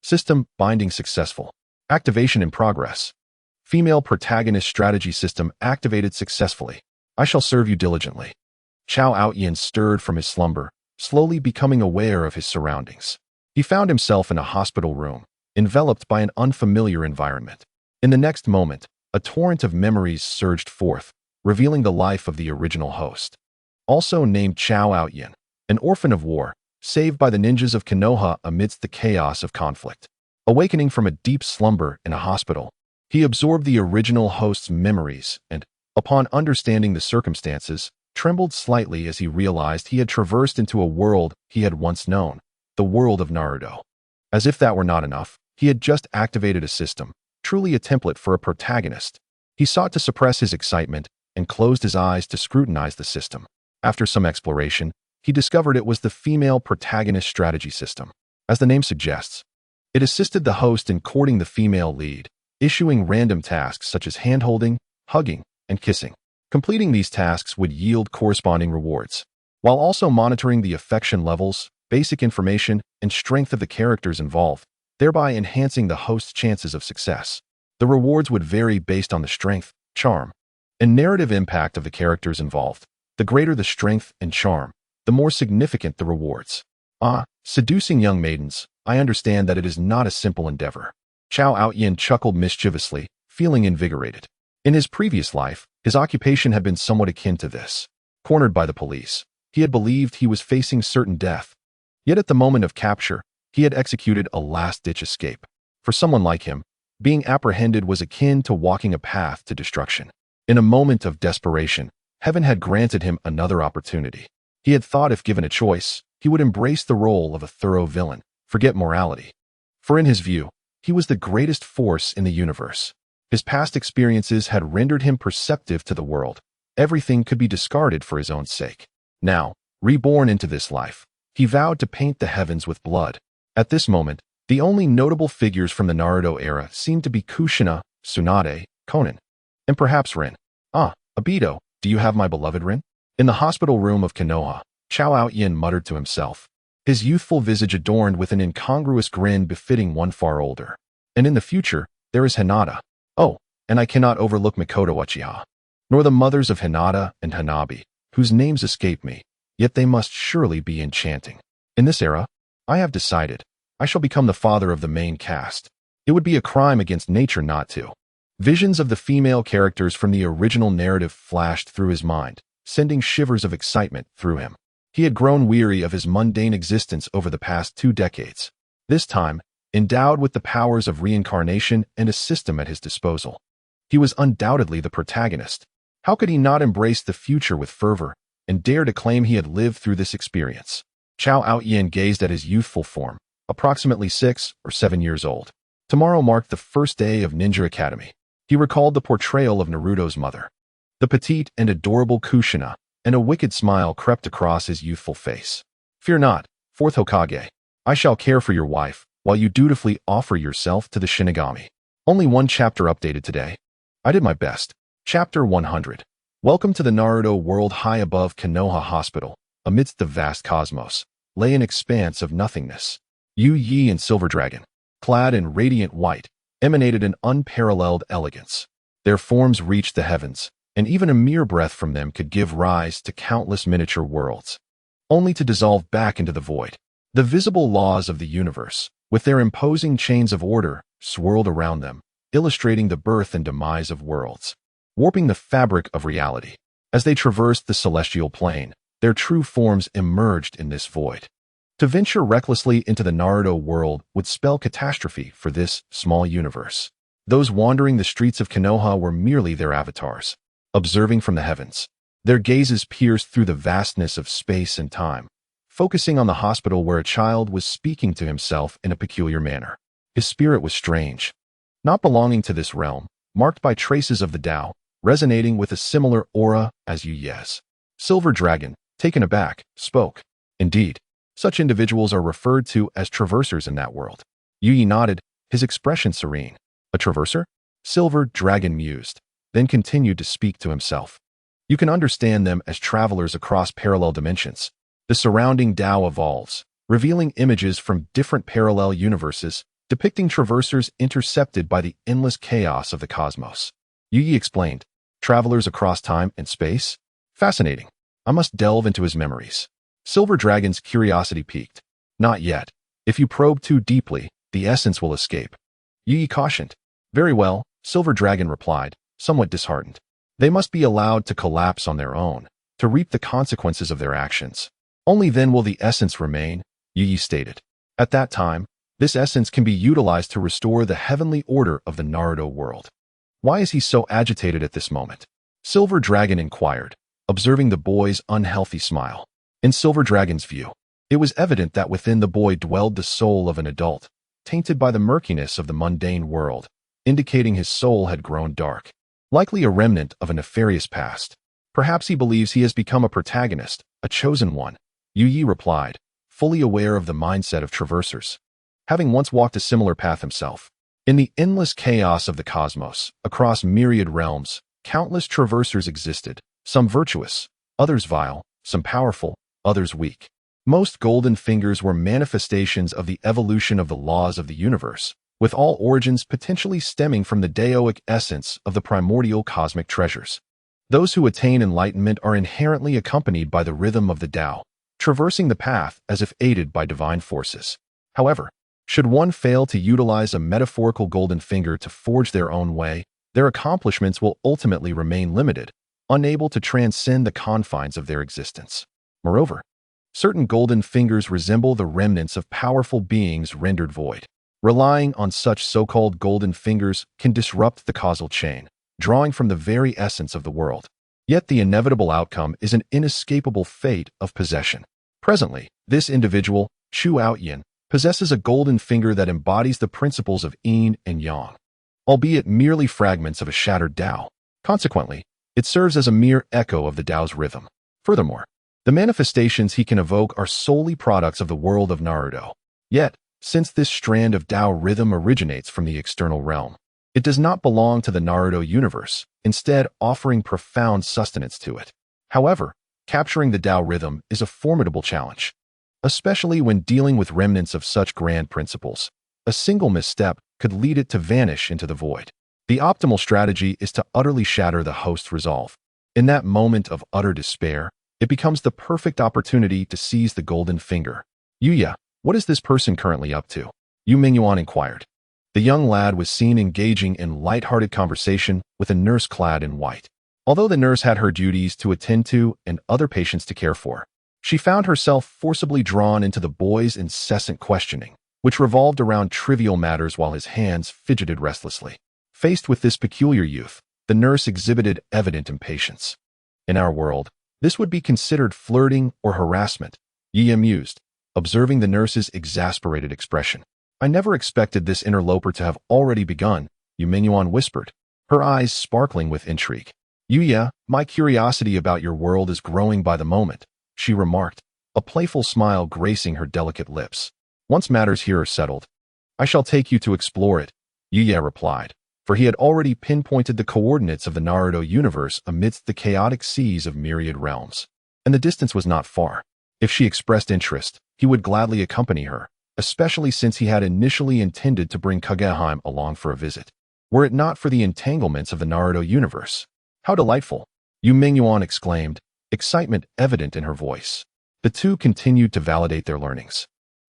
System binding successful. Activation in progress. Female protagonist strategy system activated successfully. I shall serve you diligently. Chao Outyin stirred from his slumber, slowly becoming aware of his surroundings. He found himself in a hospital room, enveloped by an unfamiliar environment. In the next moment, a torrent of memories surged forth, revealing the life of the original host. Also named Chao Outyin, an orphan of war, saved by the ninjas of Konoha amidst the chaos of conflict. Awakening from a deep slumber in a hospital, he absorbed the original host's memories and, upon understanding the circumstances, trembled slightly as he realized he had traversed into a world he had once known, the world of Naruto. As if that were not enough, he had just activated a system, truly a template for a protagonist. He sought to suppress his excitement and closed his eyes to scrutinize the system. After some exploration, he discovered it was the female protagonist strategy system. As the name suggests, it assisted the host in courting the female lead, issuing random tasks such as hand-holding, hugging, and kissing. Completing these tasks would yield corresponding rewards, while also monitoring the affection levels, basic information, and strength of the characters involved, thereby enhancing the host's chances of success. The rewards would vary based on the strength, charm, and narrative impact of the characters involved. The greater the strength and charm, the more significant the rewards. Seducing young maidens, I understand that it is not a simple endeavor. Chao Outyin chuckled mischievously, feeling invigorated. In his previous life, his occupation had been somewhat akin to this. Cornered by the police, he had believed he was facing certain death. Yet at the moment of capture, he had executed a last-ditch escape. For someone like him, being apprehended was akin to walking a path to destruction. In a moment of desperation, heaven had granted him another opportunity. He had thought if given a choice, he would embrace the role of a thorough villain, forget morality. For in his view, he was the greatest force in the universe. His past experiences had rendered him perceptive to the world. Everything could be discarded for his own sake. Now, reborn into this life, he vowed to paint the heavens with blood. At this moment, the only notable figures from the Naruto era seemed to be Kushina, Tsunade, Konan, and perhaps Rin. Obito, do you have my beloved Rin? In the hospital room of Konoha, Chao Outyin muttered to himself, his youthful visage adorned with an incongruous grin befitting one far older. And in the future, there is Hinata. Oh, and I cannot overlook Mikoto Uchiha, nor the mothers of Hinata and Hanabi, whose names escape me, yet they must surely be enchanting. In this era, I have decided, I shall become the father of the main cast. It would be a crime against nature not to. Visions of the female characters from the original narrative flashed through his mind, sending shivers of excitement through him. He had grown weary of his mundane existence over the past 2 decades. This time, endowed with the powers of reincarnation and a system at his disposal, he was undoubtedly the protagonist. How could he not embrace the future with fervor and dare to claim he had lived through this experience? Chao Outyin gazed at his youthful form, approximately 6 or 7 years old. Tomorrow marked the first day of Ninja Academy. He recalled the portrayal of Naruto's mother, the petite and adorable Kushina, and a wicked smile crept across his youthful face. Fear not, 4th Hokage. I shall care for your wife, while you dutifully offer yourself to the Shinigami. Only 1 chapter updated today. I did my best. Chapter 100. Welcome to the Naruto world. High above Konoha Hospital, amidst the vast cosmos, lay an expanse of nothingness. Yu Yi and Silver Dragon, clad in radiant white, emanated an unparalleled elegance. Their forms reached the heavens, and even a mere breath from them could give rise to countless miniature worlds, only to dissolve back into the void. The visible laws of the universe, with their imposing chains of order, swirled around them, illustrating the birth and demise of worlds, warping the fabric of reality. As they traversed the celestial plane, their true forms emerged in this void. To venture recklessly into the Naruto world would spell catastrophe for this small universe. Those wandering the streets of Konoha were merely their avatars, observing from the heavens. Their gazes pierced through the vastness of space and time, focusing on the hospital where a child was speaking to himself in a peculiar manner. His spirit was strange, not belonging to this realm, marked by traces of the Tao, resonating with a similar aura as Yuya's. Silver Dragon, taken aback, spoke. Indeed, such individuals are referred to as traversers in that world. Yuyi nodded, his expression serene. A traverser? Silver Dragon mused, then continued to speak to himself. You can understand them as travelers across parallel dimensions. The surrounding Tao evolves, revealing images from different parallel universes, depicting traversers intercepted by the endless chaos of the cosmos. Yuyi explained, travelers across time and space? Fascinating. I must delve into his memories. Silver Dragon's curiosity piqued. Not yet. If you probe too deeply, the essence will escape. Yuyi cautioned. Very well, Silver Dragon replied, somewhat disheartened. They must be allowed to collapse on their own, to reap the consequences of their actions. Only then will the essence remain, Yuyi stated. At that time, this essence can be utilized to restore the heavenly order of the Naruto world. Why is he so agitated at this moment? Silver Dragon inquired, observing the boy's unhealthy smile. In Silver Dragon's view, it was evident that within the boy dwelled the soul of an adult, tainted by the murkiness of the mundane world, indicating his soul had grown dark. Likely a remnant of a nefarious past. Perhaps he believes he has become a protagonist, a chosen one. Yuyi replied, fully aware of the mindset of traversers. Having once walked a similar path himself. In the endless chaos of the cosmos, across myriad realms, countless traversers existed, some virtuous, others vile, some powerful, others weak. Most golden fingers were manifestations of the evolution of the laws of the universe, with all origins potentially stemming from the Daoic essence of the primordial cosmic treasures. Those who attain enlightenment are inherently accompanied by the rhythm of the Tao, traversing the path as if aided by divine forces. However, should one fail to utilize a metaphorical golden finger to forge their own way, their accomplishments will ultimately remain limited, unable to transcend the confines of their existence. Moreover, certain golden fingers resemble the remnants of powerful beings rendered void. Relying on such so-called golden fingers can disrupt the causal chain, drawing from the very essence of the world. Yet the inevitable outcome is an inescapable fate of possession. Presently, this individual, Chu Outyin, possesses a golden finger that embodies the principles of yin and yang, albeit merely fragments of a shattered Tao. Consequently, it serves as a mere echo of the Tao's rhythm. Furthermore, the manifestations he can evoke are solely products of the world of Naruto. Yet, since this strand of Tao rhythm originates from the external realm, it does not belong to the Naruto universe, instead offering profound sustenance to it. However, capturing the Tao rhythm is a formidable challenge, especially when dealing with remnants of such grand principles. A single misstep could lead it to vanish into the void. The optimal strategy is to utterly shatter the host's resolve. In that moment of utter despair, it becomes the perfect opportunity to seize the golden finger. Yuya, what is this person currently up to? Yu Mingyuan inquired. The young lad was seen engaging in light-hearted conversation with a nurse clad in white. Although the nurse had her duties to attend to and other patients to care for, she found herself forcibly drawn into the boy's incessant questioning, which revolved around trivial matters while his hands fidgeted restlessly. Faced with this peculiar youth, the nurse exhibited evident impatience. In our world, this would be considered flirting or harassment, Yi mused, observing the nurse's exasperated expression. I never expected this interloper to have already begun, Yu Mingyuan whispered, her eyes sparkling with intrigue. Yuya, my curiosity about your world is growing by the moment, she remarked, a playful smile gracing her delicate lips. Once matters here are settled, I shall take you to explore it, Yuya replied, for he had already pinpointed the coordinates of the Naruto universe amidst the chaotic seas of myriad realms. And the distance was not far. If she expressed interest, he would gladly accompany her, especially since he had initially intended to bring Kageheim along for a visit. Were it not for the entanglements of the Naruto universe. How delightful! Yu Mingyuan exclaimed, excitement evident in her voice. The two continued to validate their learnings,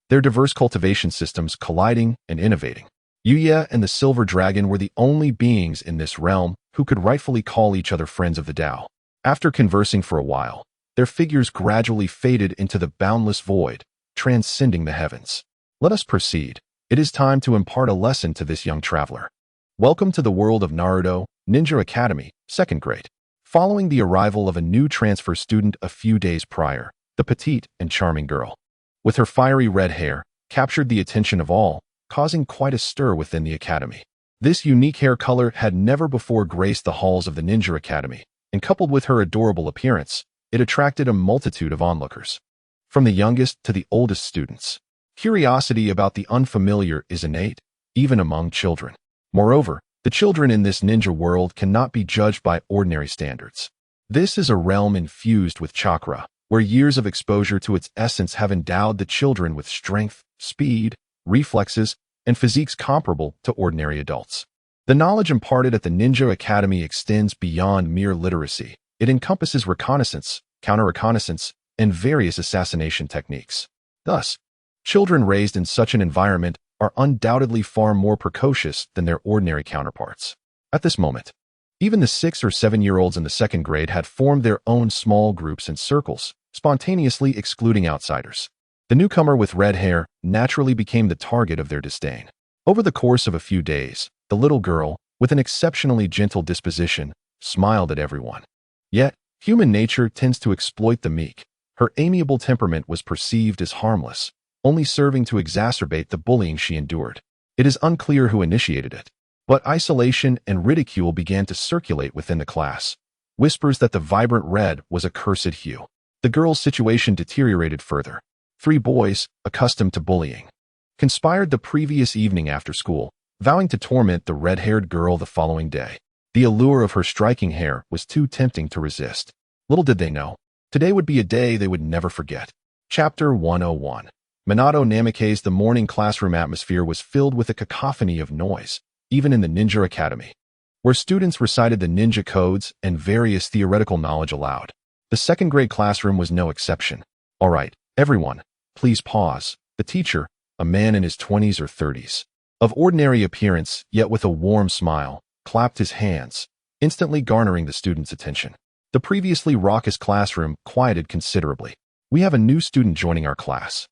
their diverse cultivation systems colliding and innovating. Yuya and the Silver Dragon were the only beings in this realm who could rightfully call each other friends of the Tao. After conversing for a while, their figures gradually faded into the boundless void, transcending the heavens. Let us proceed. It is time to impart a lesson to this young traveler. Welcome to the world of Naruto, Ninja Academy, 2nd grade. Following the arrival of a new transfer student a few days prior, the petite and charming girl, with her fiery red hair, captured the attention of all, causing quite a stir within the academy. This unique hair color had never before graced the halls of the Ninja Academy, and coupled with her adorable appearance, it attracted a multitude of onlookers. From the youngest to the oldest students, curiosity about the unfamiliar is innate, even among children. Moreover, the children in this ninja world cannot be judged by ordinary standards. This is a realm infused with chakra, where years of exposure to its essence have endowed the children with strength, speed, reflexes, and physiques comparable to ordinary adults. The knowledge imparted at the Ninja Academy extends beyond mere literacy. It encompasses reconnaissance, counter-reconnaissance, and various assassination techniques. Thus, children raised in such an environment are undoubtedly far more precocious than their ordinary counterparts. At this moment, even the 6 or 7-year-olds in the 2nd grade had formed their own small groups and circles, spontaneously excluding outsiders. The newcomer with red hair naturally became the target of their disdain. Over the course of a few days, the little girl, with an exceptionally gentle disposition, smiled at everyone. Yet, human nature tends to exploit the meek. Her amiable temperament was perceived as harmless, only serving to exacerbate the bullying she endured. It is unclear who initiated it, but isolation and ridicule began to circulate within the class. Whispers that the vibrant red was a cursed hue. The girl's situation deteriorated further. 3 boys, accustomed to bullying, conspired the previous evening after school, vowing to torment the red-haired girl the following day. The allure of her striking hair was too tempting to resist. Little did they know, today would be a day they would never forget. Chapter 101. Minato Namikaze. The morning classroom atmosphere was filled with a cacophony of noise, even in the Ninja Academy, where students recited the ninja codes and various theoretical knowledge aloud. The 2nd grade classroom was no exception. All right, everyone, please pause. The teacher, a man in his 20s or 30s, of ordinary appearance yet with a warm smile, clapped his hands, instantly garnering the students' attention. The previously raucous classroom quieted considerably. We have a new student joining our class.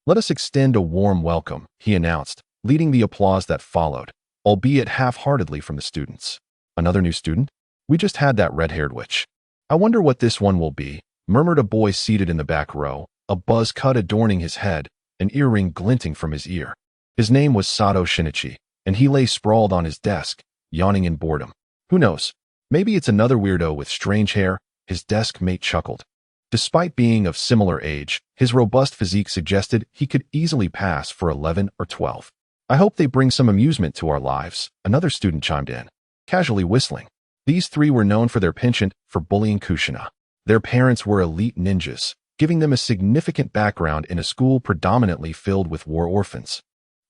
Let us extend a warm welcome, he announced, leading the applause that followed, albeit half-heartedly from the students. Another new student? We just had that red-haired witch. I wonder what this one will be, murmured a boy seated in the back row, a buzz cut adorning his head, an earring glinting from his ear. His name was Sato Shinichi, and he lay sprawled on his desk, yawning in boredom. Who knows? Maybe it's another weirdo with strange hair, his desk mate chuckled. Despite being of similar age, his robust physique suggested he could easily pass for 11 or 12. I hope they bring some amusement to our lives, another student chimed in, casually whistling. These 3 were known for their penchant for bullying Kushina. Their parents were elite ninjas, giving them a significant background in a school predominantly filled with war orphans.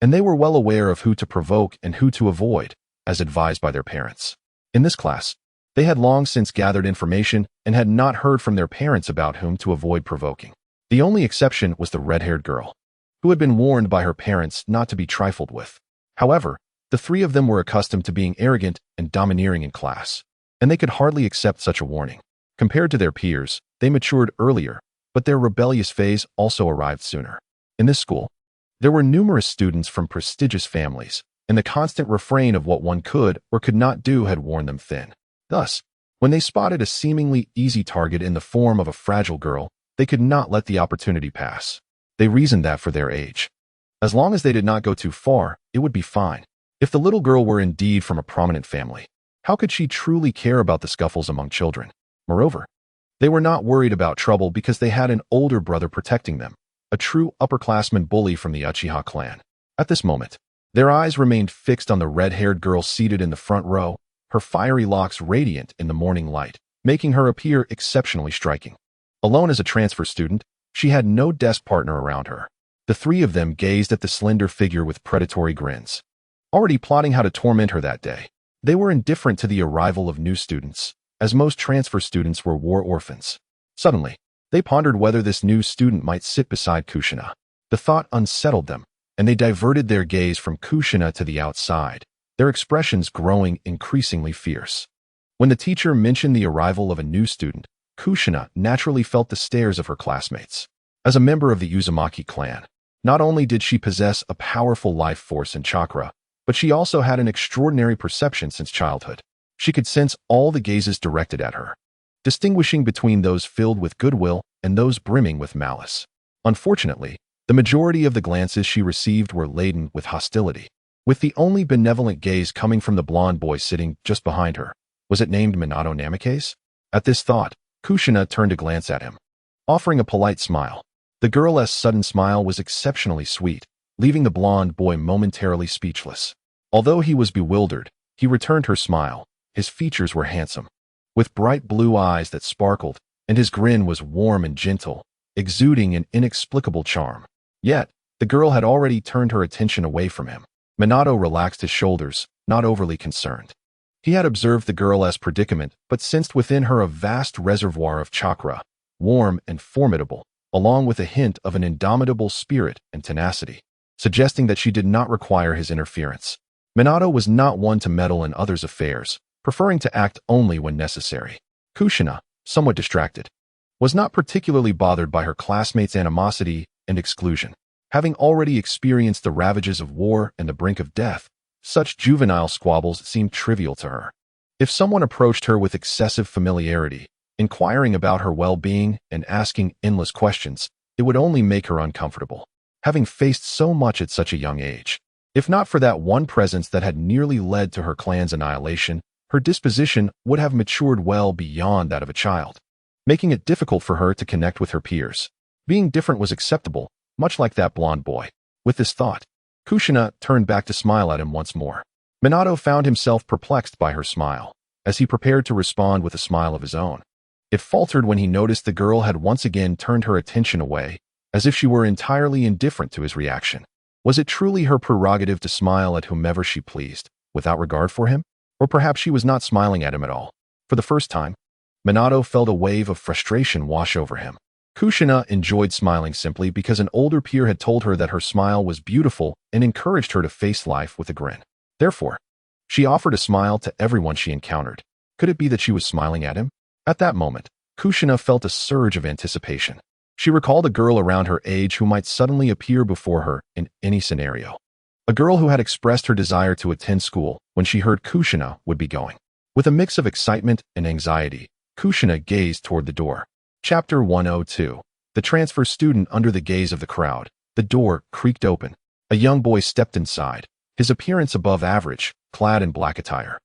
And they were well aware of who to provoke and who to avoid, as advised by their parents. In this class, they had long since gathered information and had not heard from their parents about whom to avoid provoking. The only exception was the red-haired girl, who had been warned by her parents not to be trifled with. However, the 3 of them were accustomed to being arrogant and domineering in class, and they could hardly accept such a warning. Compared to their peers, they matured earlier, but their rebellious phase also arrived sooner. In this school, there were numerous students from prestigious families, and the constant refrain of what one could or could not do had worn them thin. Thus, when they spotted a seemingly easy target in the form of a fragile girl, they could not let the opportunity pass. They reasoned that for their age, as long as they did not go too far, it would be fine. If the little girl were indeed from a prominent family, how could she truly care about the scuffles among children? Moreover, they were not worried about trouble because they had an older brother protecting them, a true upperclassman bully from the Uchiha clan. At this moment, their eyes remained fixed on the red-haired girl seated in the front row, her fiery locks radiant in the morning light, making her appear exceptionally striking. Alone as a transfer student, she had no desk partner around her. The 3 of them gazed at the slender figure with predatory grins, already plotting how to torment her that day. They were indifferent to the arrival of new students, as most transfer students were war orphans. Suddenly, they pondered whether this new student might sit beside Kushina. The thought unsettled them, and they diverted their gaze from Kushina to the outside, their expressions growing increasingly fierce. When the teacher mentioned the arrival of a new student, Kushina naturally felt the stares of her classmates. As a member of the Uzumaki clan, Not only did she possess a powerful life force and chakra, but she also had an extraordinary perception since childhood. She could sense all the gazes directed at her, distinguishing between those filled with goodwill and those brimming with malice. Unfortunately, the majority of the glances she received were laden with hostility, with the only benevolent gaze coming from the blonde boy sitting just behind her. Was it named Minato Namikaze? At this thought, Kushina turned to glance at him, offering a polite smile. The girl's sudden smile was exceptionally sweet, leaving the blonde boy momentarily speechless. Although he was bewildered, he returned her smile. His features were handsome, with bright blue eyes that sparkled, and his grin was warm and gentle, exuding an inexplicable charm. Yet, the girl had already turned her attention away from him. Minato relaxed his shoulders, not overly concerned. He had observed the girl's predicament, but sensed within her a vast reservoir of chakra, warm and formidable, along with a hint of an indomitable spirit and tenacity, suggesting that she did not require his interference. Minato was not one to meddle in others' affairs, preferring to act only when necessary. Kushina, somewhat distracted, was not particularly bothered by her classmates' animosity and exclusion. Having already experienced the ravages of war and the brink of death, such juvenile squabbles seemed trivial to her. If someone approached her with excessive familiarity, inquiring about her well-being and asking endless questions, it would only make her uncomfortable, having faced so much at such a young age. If not for that one presence that had nearly led to her clan's annihilation, her disposition would have matured well beyond that of a child, making it difficult for her to connect with her peers. Being different was acceptable, much like that blonde boy. With this thought, Kushina turned back to smile at him once more. Minato found himself perplexed by her smile, as he prepared to respond with a smile of his own. It faltered when he noticed the girl had once again turned her attention away, as if she were entirely indifferent to his reaction. Was it truly her prerogative to smile at whomever she pleased, without regard for him? Or perhaps she was not smiling at him at all. For the first time, Minato felt a wave of frustration wash over him. Kushina enjoyed smiling simply because an older peer had told her that her smile was beautiful and encouraged her to face life with a grin. Therefore, she offered a smile to everyone she encountered. Could it be that she was smiling at him? At that moment, Kushina felt a surge of anticipation. She recalled a girl around her age who might suddenly appear before her in any scenario. A girl who had expressed her desire to attend school when she heard Kushina would be going. With a mix of excitement and anxiety, Kushina gazed toward the door. Chapter 102. The transfer student under the gaze of the crowd. The door creaked open. A young boy stepped inside, his appearance above average, clad in black attire.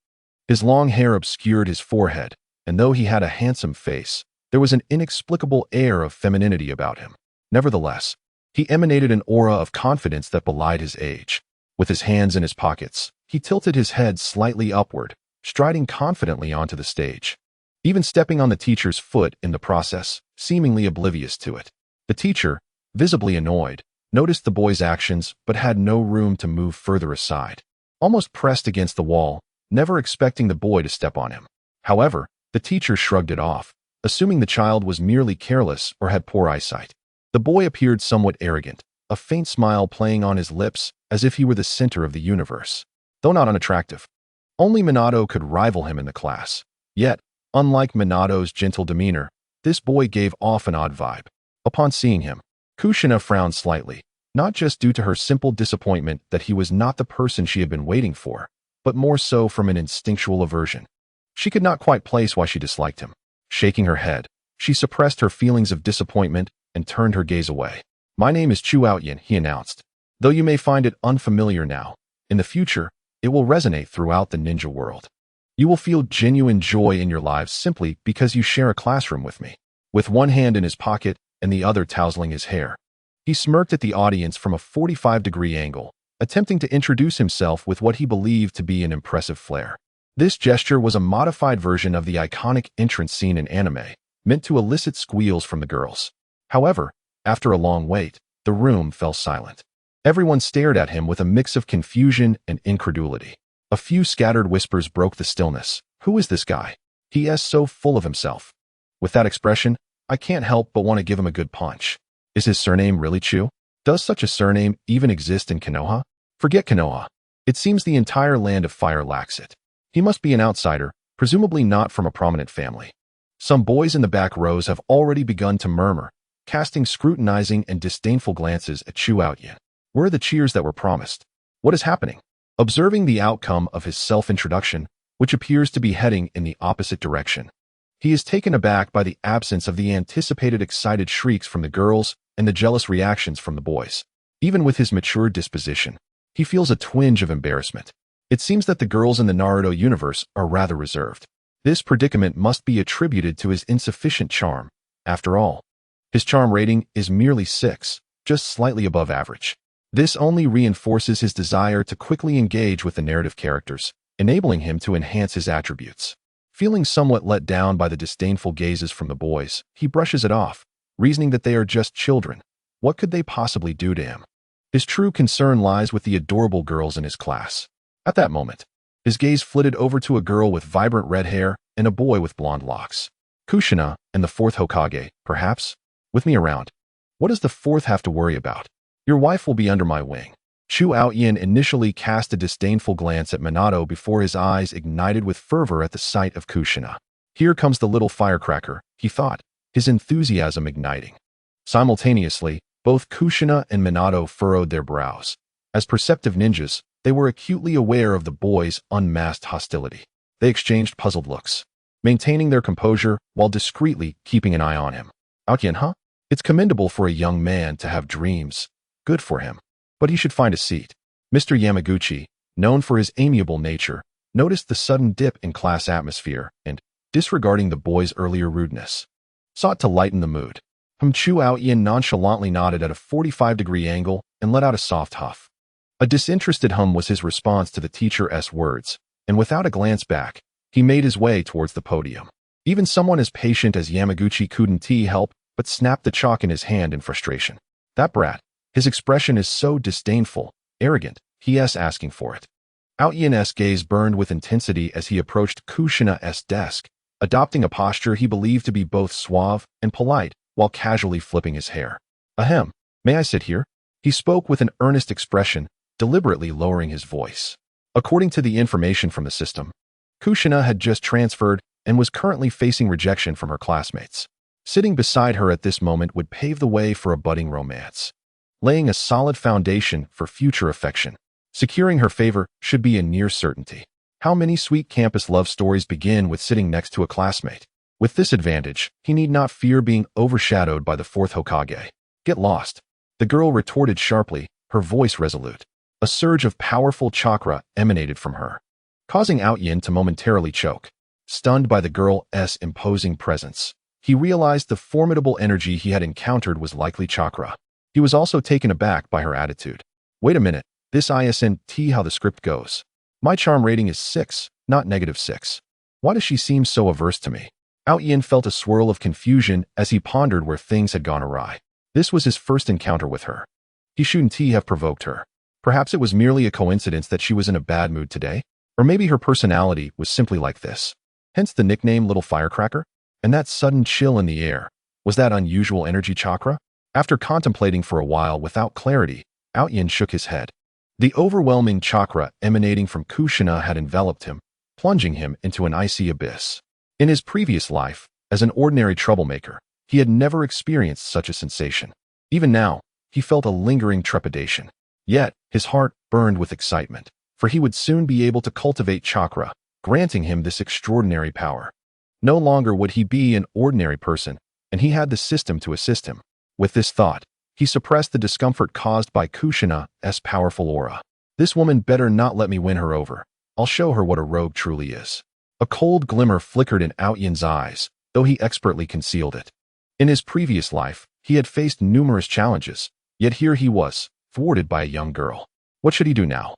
His long hair obscured his forehead, and though he had a handsome face, there was an inexplicable air of femininity about him. Nevertheless, he emanated an aura of confidence that belied his age. With his hands in his pockets, he tilted his head slightly upward, striding confidently onto the stage, even stepping on the teacher's foot in the process, seemingly oblivious to it. The teacher, visibly annoyed, noticed the boy's actions but had no room to move further aside, almost pressed against the wall, never expecting the boy to step on him. However, the teacher shrugged it off, assuming the child was merely careless or had poor eyesight. The boy appeared somewhat arrogant, a faint smile playing on his lips as if he were the center of the universe. Though not unattractive, only Minato could rival him in the class. Yet, unlike Minato's gentle demeanor, this boy gave off an odd vibe. Upon seeing him, Kushina frowned slightly, not just due to her simple disappointment that he was not the person she had been waiting for, but more so from an instinctual aversion. She could not quite place why she disliked him. Shaking her head, she suppressed her feelings of disappointment and turned her gaze away. "My name is Chu Outyin," he announced. "Though you may find it unfamiliar now, in the future, it will resonate throughout the ninja world. You will feel genuine joy in your lives simply because you share a classroom with me." With one hand in his pocket and the other tousling his hair, he smirked at the audience from a 45-degree angle, attempting to introduce himself with what he believed to be an impressive flair. This gesture was a modified version of the iconic entrance scene in anime, meant to elicit squeals from the girls. However, after a long wait, the room fell silent. Everyone stared at him with a mix of confusion and incredulity. A few scattered whispers broke the stillness. "Who is this guy? He is so full of himself. With that expression, I can't help but want to give him a good punch. Is his surname really Chu? Does such a surname even exist in Konoha? Forget Konoha. It seems the entire land of fire lacks it. He must be an outsider, presumably not from a prominent family." Some boys in the back rows have already begun to murmur, casting scrutinizing and disdainful glances at Chu Outyin. Where are the cheers that were promised? What is happening? Observing the outcome of his self-introduction, which appears to be heading in the opposite direction, he is taken aback by the absence of the anticipated excited shrieks from the girls and the jealous reactions from the boys. Even with his mature disposition, he feels a twinge of embarrassment. It seems that the girls in the Naruto universe are rather reserved. This predicament must be attributed to his insufficient charm. After all, his charm rating is merely 6, just slightly above average. This only reinforces his desire to quickly engage with the narrative characters, enabling him to enhance his attributes. Feeling somewhat let down by the disdainful gazes from the boys, he brushes it off, reasoning that they are just children. What could they possibly do to him? His true concern lies with the adorable girls in his class. At that moment, his gaze flitted over to a girl with vibrant red hair and a boy with blonde locks. Kushina and the fourth Hokage, perhaps? With me around. What does the fourth have to worry about? Your wife will be under my wing. Chu Outyin initially cast a disdainful glance at Minato before his eyes ignited with fervor at the sight of Kushina. Here comes the little firecracker, he thought, his enthusiasm igniting. Simultaneously, both Kushina and Minato furrowed their brows. As perceptive ninjas, they were acutely aware of the boys' unmasked hostility. They exchanged puzzled looks, maintaining their composure while discreetly keeping an eye on him. Outyin, huh? It's commendable for a young man to have dreams. Good for him. But he should find a seat. Mr. Yamaguchi, known for his amiable nature, noticed the sudden dip in class atmosphere and, disregarding the boys' earlier rudeness, sought to lighten the mood. Chu Outyin nonchalantly nodded at a 45-degree angle and let out a soft huff. A disinterested hum was his response to the teacher's words, and without a glance back, he made his way towards the podium. Even someone as patient as Yamaguchi couldn't help but snap the chalk in his hand in frustration. That brat. His expression is so disdainful, arrogant, he's asking for it. Outyin's gaze burned with intensity as he approached Kushina's desk, adopting a posture he believed to be both suave and polite while casually flipping his hair. Ahem, may I sit here? He spoke with an earnest expression, deliberately lowering his voice. According to the information from the system, Kushina had just transferred and was currently facing rejection from her classmates. Sitting beside her at this moment would pave the way for a budding romance, laying a solid foundation for future affection. Securing her favor should be a near certainty. How many sweet campus love stories begin with sitting next to a classmate? With this advantage, he need not fear being overshadowed by the fourth Hokage. Get lost, the girl retorted sharply, her voice resolute. A surge of powerful chakra emanated from her, causing Outyin to momentarily choke. Stunned by the girl's imposing presence, he realized the formidable energy he had encountered was likely chakra. He was also taken aback by her attitude. Wait a minute, this isn't how the script goes. My charm rating is 6, not -6. Why does she seem so averse to me? Outyin felt a swirl of confusion as he pondered where things had gone awry. This was his first encounter with her. He shouldn't have provoked her. Perhaps it was merely a coincidence that she was in a bad mood today, or maybe her personality was simply like this. Hence the nickname Little Firecracker? And that sudden chill in the air, was that unusual energy chakra? After contemplating for a while without clarity, Outyin shook his head. The overwhelming chakra emanating from Kushina had enveloped him, plunging him into an icy abyss. In his previous life, as an ordinary troublemaker, he had never experienced such a sensation. Even now, he felt a lingering trepidation. Yet, his heart burned with excitement, for he would soon be able to cultivate chakra, granting him this extraordinary power. No longer would he be an ordinary person, and he had the system to assist him. With this thought, he suppressed the discomfort caused by Kushina's powerful aura. This woman better not let me win her over. I'll show her what a rogue truly is. A cold glimmer flickered in Outyin's eyes, though he expertly concealed it. In his previous life, he had faced numerous challenges, yet here he was, thwarted by a young girl. What should he do now?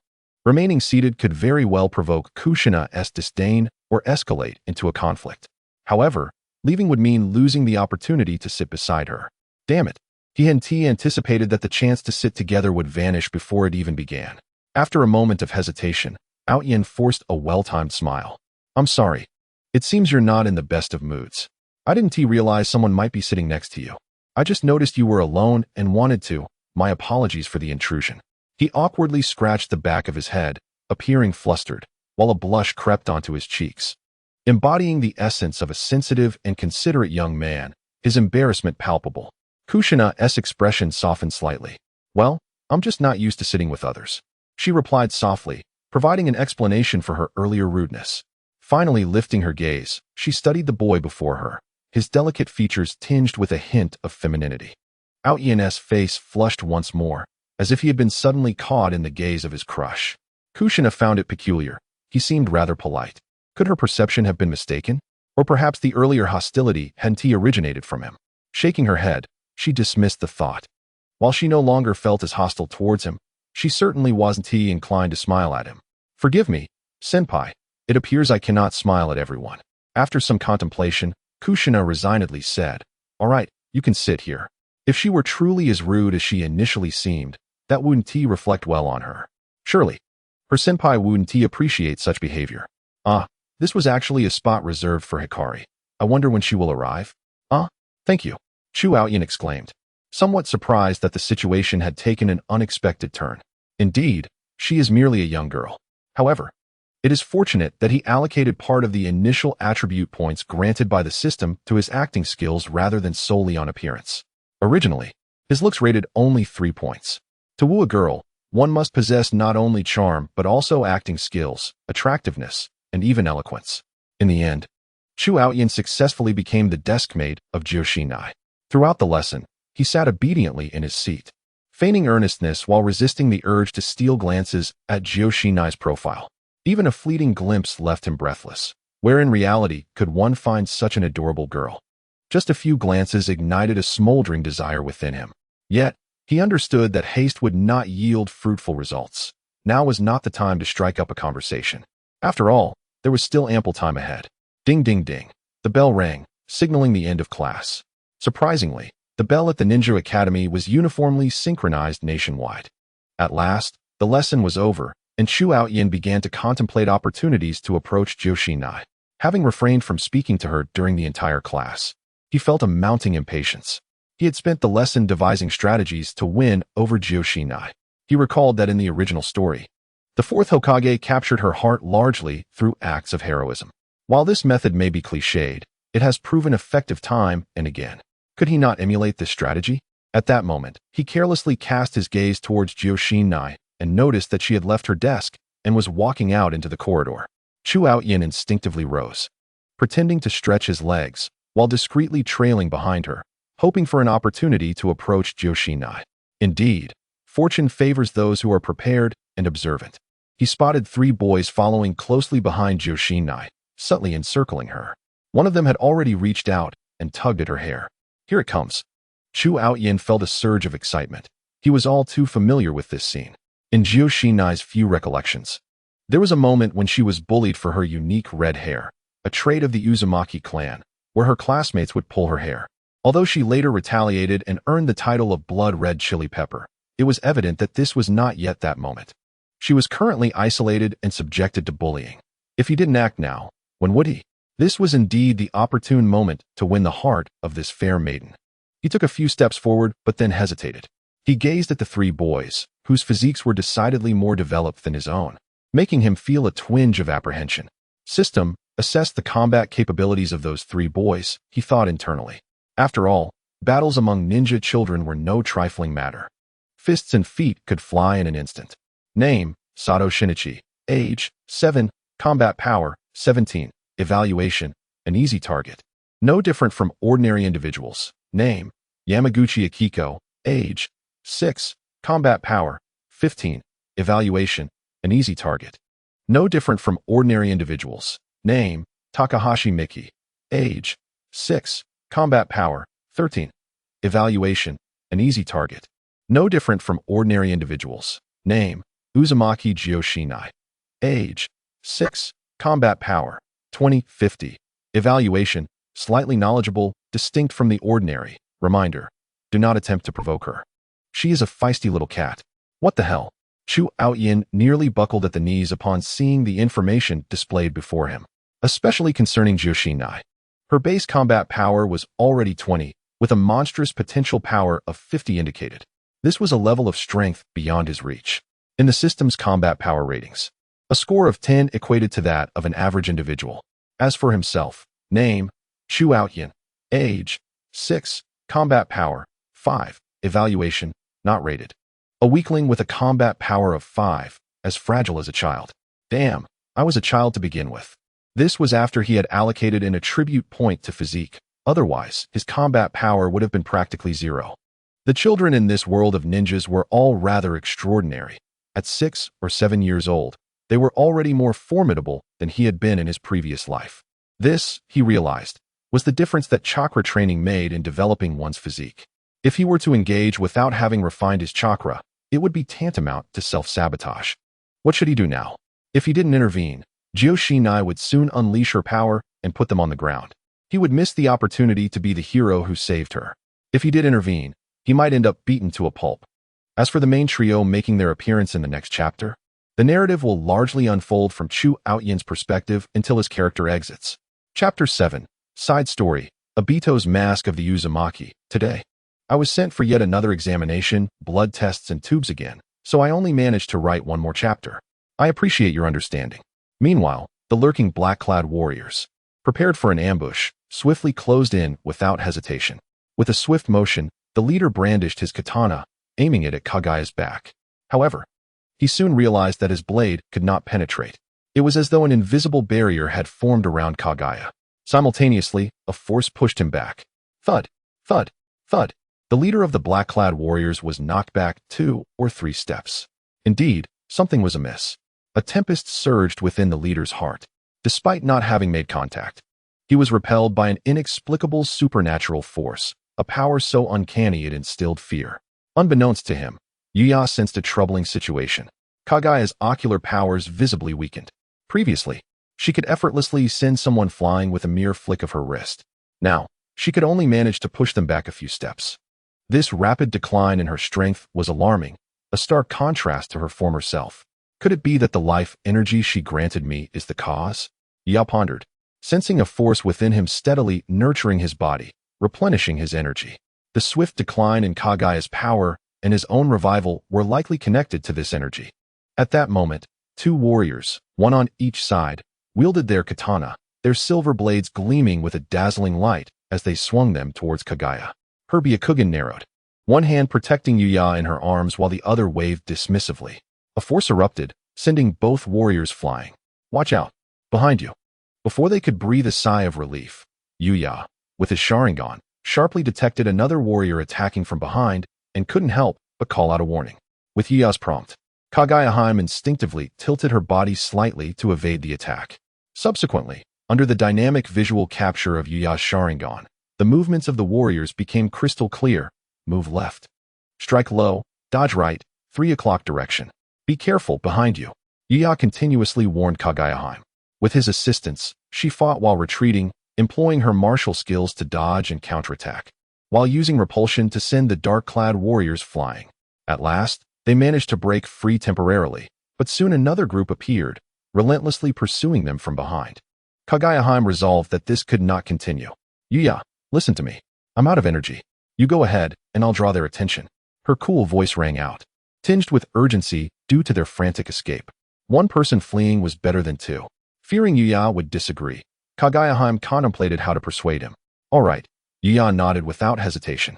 Remaining seated could very well provoke Kushina's disdain or escalate into a conflict. However, leaving would mean losing the opportunity to sit beside her. Damn it. He and T anticipated that the chance to sit together would vanish before it even began. After a moment of hesitation, Outyin forced a well-timed smile. I'm sorry. It seems you're not in the best of moods. I didn't realize someone might be sitting next to you. I just noticed you were alone and wanted to. My apologies for the intrusion. He awkwardly scratched the back of his head, appearing flustered, while a blush crept onto his cheeks. Embodying the essence of a sensitive and considerate young man, his embarrassment palpable. Kushina's expression softened slightly. Well, I'm just not used to sitting with others. She replied softly, providing an explanation for her earlier rudeness. Finally lifting her gaze, she studied the boy before her, his delicate features tinged with a hint of femininity. Aoyin's face flushed once more, as if he had been suddenly caught in the gaze of his crush. Kushina found it peculiar. He seemed rather polite. Could her perception have been mistaken? Or perhaps the earlier hostility hadn't originated from him? Shaking her head, she dismissed the thought. While she no longer felt as hostile towards him, she certainly wasn't inclined to smile at him. Forgive me, senpai. It appears I cannot smile at everyone. After some contemplation, Kushina resignedly said, All right, you can sit here. If she were truly as rude as she initially seemed, that wouldn't reflect well on her. Surely, her senpai wouldn't appreciate such behavior. This was actually a spot reserved for Hikari. I wonder when she will arrive. Thank you, Chu Aoyin exclaimed, somewhat surprised that the situation had taken an unexpected turn. Indeed, she is merely a young girl. However, it is fortunate that he allocated part of the initial attribute points granted by the system to his acting skills rather than solely on appearance. Originally, his looks rated only 3 points. To woo a girl, one must possess not only charm but also acting skills, attractiveness, and even eloquence. In the end, Chu Aoyin successfully became the deskmate of Joshinai. Throughout the lesson, he sat obediently in his seat, feigning earnestness while resisting the urge to steal glances at Joshinai's profile. Even a fleeting glimpse left him breathless. Where in reality could one find such an adorable girl? Just a few glances ignited a smoldering desire within him. Yet, he understood that haste would not yield fruitful results. Now was not the time to strike up a conversation. After all, there was still ample time ahead. Ding ding ding. The bell rang, signaling the end of class. Surprisingly, the bell at the Ninja Academy was uniformly synchronized nationwide. At last, the lesson was over, and Chu Aoyin began to contemplate opportunities to approach Joshinai. Having refrained from speaking to her during the entire class, he felt a mounting impatience. He had spent the lesson devising strategies to win over Joshinai. He recalled that in the original story, the fourth Hokage captured her heart largely through acts of heroism. While this method may be cliched, it has proven effective time and again. Could he not emulate this strategy? At that moment, he carelessly cast his gaze towards Joshinai and noticed that she had left her desk and was walking out into the corridor. Chu Aoyin instinctively rose, pretending to stretch his legs, while discreetly trailing behind her, hoping for an opportunity to approach Joshinai. Indeed, fortune favors those who are prepared and observant. He spotted 3 boys following closely behind Joshinai, subtly encircling her. One of them had already reached out and tugged at her hair. Here it comes. Chu Aoyin felt a surge of excitement. He was all too familiar with this scene. In Joshinai's few recollections, there was a moment when she was bullied for her unique red hair, a trait of the Uzumaki clan, where her classmates would pull her hair. Although she later retaliated and earned the title of Blood Red Chili Pepper, it was evident that this was not yet that moment. She was currently isolated and subjected to bullying. If he didn't act now, when would he? This was indeed the opportune moment to win the heart of this fair maiden. He took a few steps forward, but then hesitated. He gazed at the 3 boys, whose physiques were decidedly more developed than his own, making him feel a twinge of apprehension. System, assess the combat capabilities of those 3 boys, he thought internally. After all, battles among ninja children were no trifling matter. Fists and feet could fly in an instant. Name, Sato Shinichi. Age, 7. Combat power, 17. Evaluation, an easy target. No different from ordinary individuals. Name, Yamaguchi Akiko. Age, 6. Combat power, 15. Evaluation, an easy target. No different from ordinary individuals. Name, Takahashi Miki. Age, 6. Combat power, 13. Evaluation, an easy target. No different from ordinary individuals. Name, Uzumaki Joshinai. Age, 6. Combat power, 2050. Evaluation, slightly knowledgeable, distinct from the ordinary. Reminder, do not attempt to provoke her. She is a feisty little cat. What the hell? Chu Aoyin nearly buckled at the knees upon seeing the information displayed before him, especially concerning Joshinai. Her base combat power was already 20, with a monstrous potential power of 50 indicated. This was a level of strength beyond his reach. In the system's combat power ratings, a score of 10 equated to that of an average individual. As for himself, name, Chu Aoyin. Age, 6. Combat power, 5. Evaluation, not rated. A weakling with a combat power of 5, as fragile as a child. Damn, I was a child to begin with. This was after he had allocated an attribute point to physique. Otherwise, his combat power would have been practically 0. The children in this world of ninjas were all rather extraordinary. At 6 or 7 years old, they were already more formidable than he had been in his previous life. This, he realized, was the difference that chakra training made in developing one's physique. If he were to engage without having refined his chakra, it would be tantamount to self-sabotage. What should he do now? If he didn't intervene, Jyoshinai would soon unleash her power and put them on the ground. He would miss the opportunity to be the hero who saved her. If he did intervene, he might end up beaten to a pulp. As for the main trio making their appearance in the next chapter, the narrative will largely unfold from Chu Aoyin's perspective until his character exits. Chapter 7. Side Story, Obito's Mask of the Uzumaki. Today, I was sent for yet another examination, blood tests and tubes again, so I only managed to write one more chapter. I appreciate your understanding. Meanwhile, the lurking black-clad warriors, prepared for an ambush, swiftly closed in without hesitation. With a swift motion, the leader brandished his katana, aiming it at Kaguya's back. However, he soon realized that his blade could not penetrate. It was as though an invisible barrier had formed around Kaguya. Simultaneously, a force pushed him back. Thud, thud, thud. The leader of the black-clad warriors was knocked back 2 or 3 steps. Indeed, something was amiss. A tempest surged within the leader's heart. Despite not having made contact, he was repelled by an inexplicable supernatural force, a power so uncanny it instilled fear. Unbeknownst to him, Yuya sensed a troubling situation. Kaguya's ocular powers visibly weakened. Previously, she could effortlessly send someone flying with a mere flick of her wrist. Now, she could only manage to push them back a few steps. This rapid decline in her strength was alarming, a stark contrast to her former self. Could it be that the life energy she granted me is the cause? Yuya pondered, sensing a force within him steadily nurturing his body, replenishing his energy. The swift decline in Kaguya's power and his own revival were likely connected to this energy. At that moment, 2 warriors, one on each side, wielded their katana, their silver blades gleaming with a dazzling light as they swung them towards Kaguya. Her Byakugan narrowed, one hand protecting Yuya in her arms while the other waved dismissively. A force erupted, sending both warriors flying. Watch out, behind you. Before they could breathe a sigh of relief, Yuya, with his Sharingan, sharply detected another warrior attacking from behind and couldn't help but call out a warning. With Yuya's prompt, Kaguya instinctively tilted her body slightly to evade the attack. Subsequently, under the dynamic visual capture of Yuya's Sharingan, the movements of the warriors became crystal clear. Move left. Strike low, dodge right, 3 o'clock direction. Be careful behind you. Yuya continuously warned Kaguya. With his assistance, she fought while retreating, employing her martial skills to dodge and counterattack, while using repulsion to send the dark-clad warriors flying. At last, they managed to break free temporarily, but soon another group appeared, relentlessly pursuing them from behind. Kaguya resolved that this could not continue. Yuya, listen to me. I'm out of energy. You go ahead, and I'll draw their attention. Her cool voice rang out, tinged with urgency due to their frantic escape. One person fleeing was better than 2. Fearing Yuya would disagree, Kaguya contemplated how to persuade him. All right, Yuya nodded without hesitation.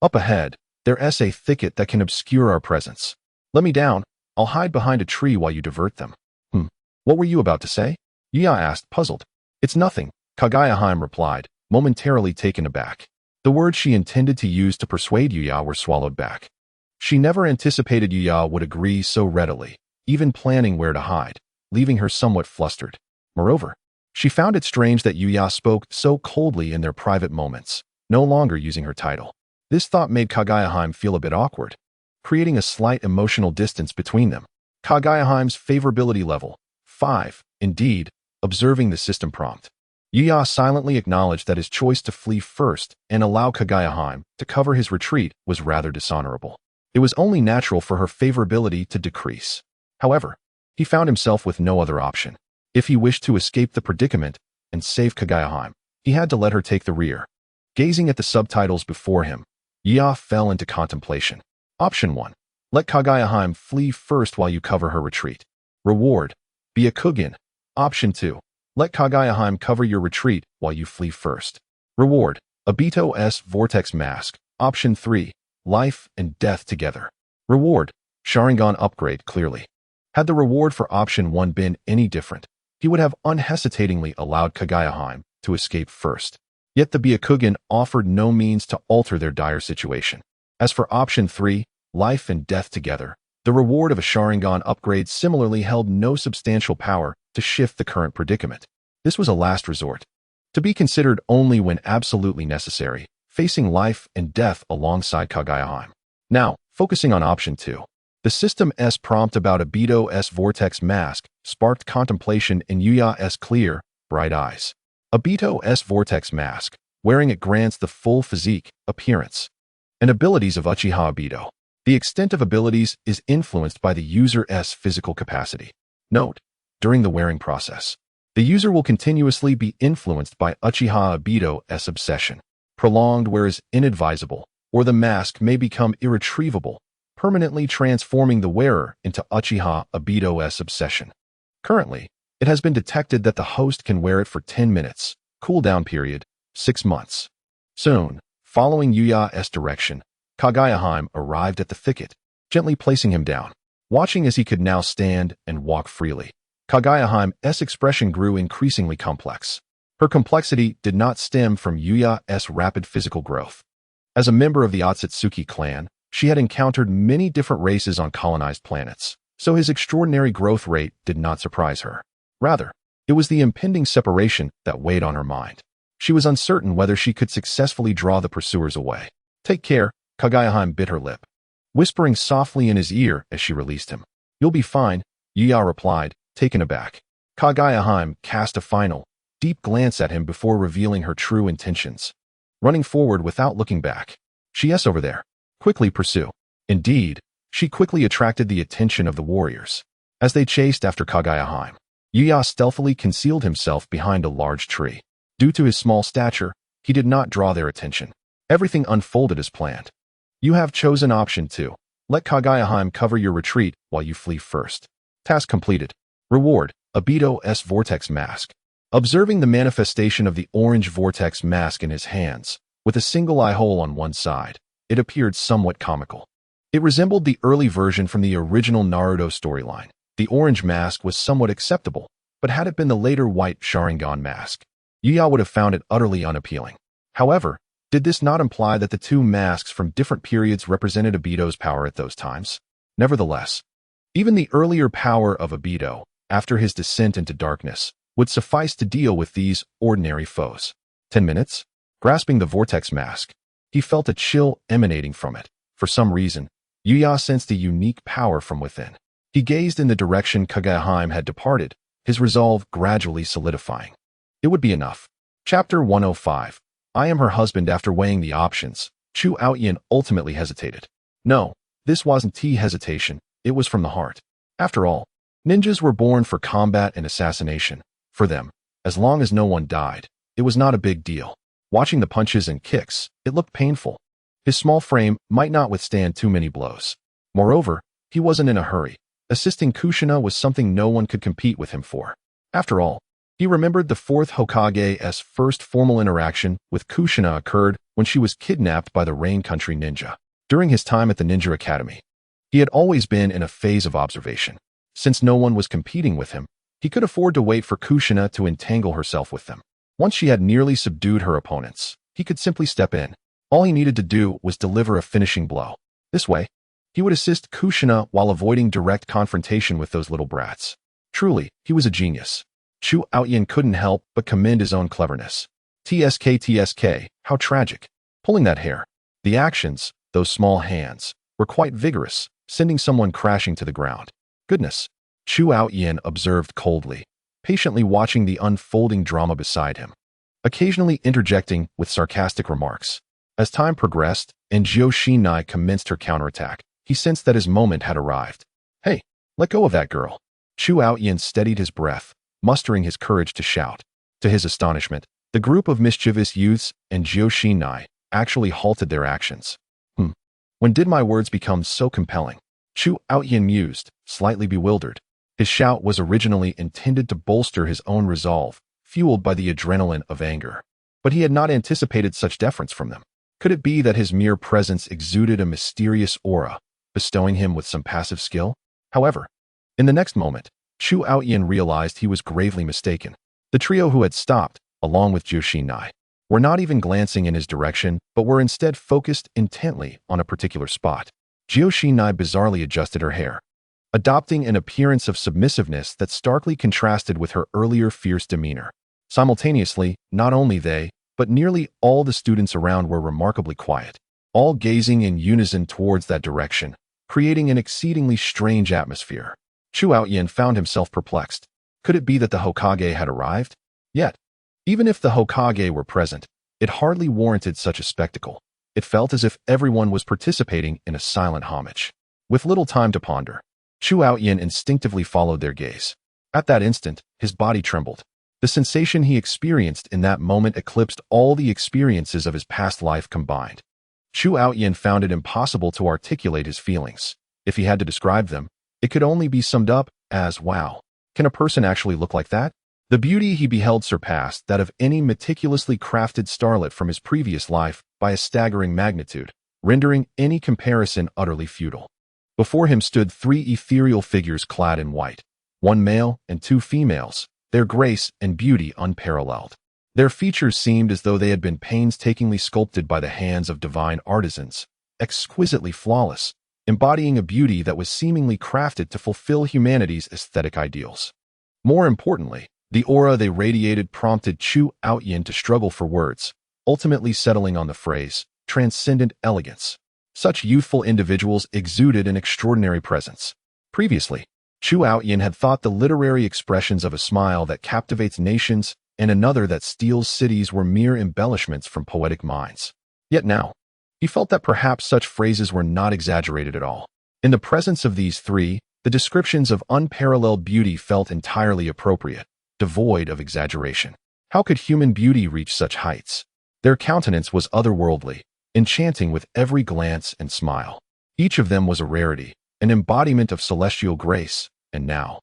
Up ahead, there's a thicket that can obscure our presence. Let me down. I'll hide behind a tree while you divert them. What were you about to say? Yuya asked, puzzled. It's nothing, Kaguya replied, momentarily taken aback. The words she intended to use to persuade Yuya were swallowed back. She never anticipated Yuya would agree so readily, even planning where to hide, leaving her somewhat flustered. Moreover, she found it strange that Yuya spoke so coldly in their private moments, no longer using her title. This thought made Kaguya feel a bit awkward, creating a slight emotional distance between them. Kaguya favorability level, 5, indeed, observing the system prompt. Yuya silently acknowledged that his choice to flee first and allow Kaguya to cover his retreat was rather dishonorable. It was only natural for her favorability to decrease. However, he found himself with no other option. If he wished to escape the predicament and save Kaguya, he had to let her take the rear. Gazing at the subtitles before him, Yuya fell into contemplation. Option 1. Let Kaguya flee first while you cover her retreat. Reward. Byakugan. Option 2. Let Kaguya cover your retreat while you flee first. Reward. Obito's Vortex Mask. Option 3. life and death together. Reward, Sharingan upgrade clearly. Had the reward for option 1 been any different, he would have unhesitatingly allowed Kaguya to escape first. Yet the Byakugan offered no means to alter their dire situation. As for option 3, life and death together, the reward of a Sharingan upgrade similarly held no substantial power to shift the current predicament. This was a last resort, to be considered only when absolutely necessary, facing life and death alongside Kaguya. Now, focusing on option 2. The system's prompt about Obito's vortex mask sparked contemplation in Yuya's clear, bright eyes. Obito's vortex mask, wearing it grants the full physique, appearance, and abilities of Uchiha Obito. The extent of abilities is influenced by the user's physical capacity. Note, during the wearing process, the user will continuously be influenced by Uchiha Obito's obsession. Prolonged wear is inadvisable, or the mask may become irretrievable, permanently transforming the wearer into Uchiha Obito's obsession. Currently, it has been detected that the host can wear it for 10 minutes, cooldown period, 6 months. Soon, following Yuya's direction, Kaguya arrived at the thicket, gently placing him down. Watching as he could now stand and walk freely, Kaguya's expression grew increasingly complex. Her complexity did not stem from Yuya's rapid physical growth. As a member of the Otsutsuki clan, she had encountered many different races on colonized planets, so his extraordinary growth rate did not surprise her. Rather, it was the impending separation that weighed on her mind. She was uncertain whether she could successfully draw the pursuers away. "Take care," Kaguya bit her lip, whispering softly in his ear as she released him. "You'll be fine," Yuya replied, taken aback. Kaguya cast a final, deep glance at him before revealing her true intentions. Running forward without looking back. "Yes, over there. Quickly pursue." Indeed, she quickly attracted the attention of the warriors. As they chased after Kaguya, Yuya stealthily concealed himself behind a large tree. Due to his small stature, he did not draw their attention. Everything unfolded as planned. "You have chosen option 2. Let Kaguya cover your retreat while you flee first." Task completed. Reward, Obito's vortex mask. Observing the manifestation of the orange vortex mask in his hands, with a single eye hole on one side, it appeared somewhat comical. It resembled the early version from the original Naruto storyline. The orange mask was somewhat acceptable, but had it been the later white Sharingan mask, Yuya would have found it utterly unappealing. However, did this not imply that the two masks from different periods represented Obito's power at those times? Nevertheless, even the earlier power of Obito, after his descent into darkness, would suffice to deal with these ordinary foes. 10 minutes? Grasping the vortex mask, he felt a chill emanating from it. For some reason, Yuya sensed a unique power from within. He gazed in the direction Kaguya had departed, his resolve gradually solidifying. It would be enough. Chapter 105. I am her husband. After weighing the options, Chu Aoyan ultimately hesitated. No, this wasn't hesitation, it was from the heart. After all, ninjas were born for combat and assassination. For them, as long as no one died, it was not a big deal. Watching the punches and kicks, it looked painful. His small frame might not withstand too many blows. Moreover, he wasn't in a hurry. Assisting Kushina was something no one could compete with him for. After all, he remembered the fourth Hokage's first formal interaction with Kushina occurred when she was kidnapped by the Rain Country ninja. During his time at the Ninja Academy, he had always been in a phase of observation. Since no one was competing with him, he could afford to wait for Kushina to entangle herself with them. Once she had nearly subdued her opponents, he could simply step in. All he needed to do was deliver a finishing blow. This way, he would assist Kushina while avoiding direct confrontation with those little brats. Truly, he was a genius. Chu Aoyan couldn't help but commend his own cleverness. TSK, how tragic. Pulling that hair. The actions, those small hands, were quite vigorous, sending someone crashing to the ground. Goodness, Chu Aoyan observed coldly, patiently watching the unfolding drama beside him, occasionally interjecting with sarcastic remarks. As time progressed and Jiu Shinai commenced her counterattack, he sensed that his moment had arrived. Hey, let go of that girl. Chu Aoyan steadied his breath, mustering his courage to shout. To his astonishment, the group of mischievous youths and Jiu Shinai actually halted their actions. When did my words become so compelling? Chu Aoyan mused, slightly bewildered. His shout was originally intended to bolster his own resolve, fueled by the adrenaline of anger. But he had not anticipated such deference from them. Could it be that his mere presence exuded a mysterious aura, bestowing him with some passive skill? However, in the next moment, Chu Aoyan realized he was gravely mistaken. The trio who had stopped, along with Jiuxinai, were not even glancing in his direction, but were instead focused intently on a particular spot. Jiuxinai bizarrely adjusted her hair, adopting an appearance of submissiveness that starkly contrasted with her earlier fierce demeanor. Simultaneously, not only they, but nearly all the students around were remarkably quiet, all gazing in unison towards that direction, creating an exceedingly strange atmosphere. Chu Aoyan found himself perplexed. Could it be that the Hokage had arrived? Yet, even if the Hokage were present, it hardly warranted such a spectacle. It felt as if everyone was participating in a silent homage. With little time to ponder, Chu Aoyan instinctively followed their gaze. At that instant, his body trembled. The sensation he experienced in that moment eclipsed all the experiences of his past life combined. Chu Aoyan found it impossible to articulate his feelings. If he had to describe them, it could only be summed up as, wow, can a person actually look like that? The beauty he beheld surpassed that of any meticulously crafted starlet from his previous life by a staggering magnitude, rendering any comparison utterly futile. Before him stood three ethereal figures clad in white, one male and two females, their grace and beauty unparalleled. Their features seemed as though they had been painstakingly sculpted by the hands of divine artisans, exquisitely flawless, embodying a beauty that was seemingly crafted to fulfill humanity's aesthetic ideals. More importantly, the aura they radiated prompted Chu Aoyan to struggle for words, ultimately settling on the phrase, transcendent elegance. Such youthful individuals exuded an extraordinary presence. Previously, Chu Aoyan had thought the literary expressions of a smile that captivates nations and another that steals cities were mere embellishments from poetic minds. Yet now, he felt that perhaps such phrases were not exaggerated at all. In the presence of these three, the descriptions of unparalleled beauty felt entirely appropriate, devoid of exaggeration. How could human beauty reach such heights? Their countenance was otherworldly, enchanting with every glance and smile. Each of them was a rarity, an embodiment of celestial grace, and now,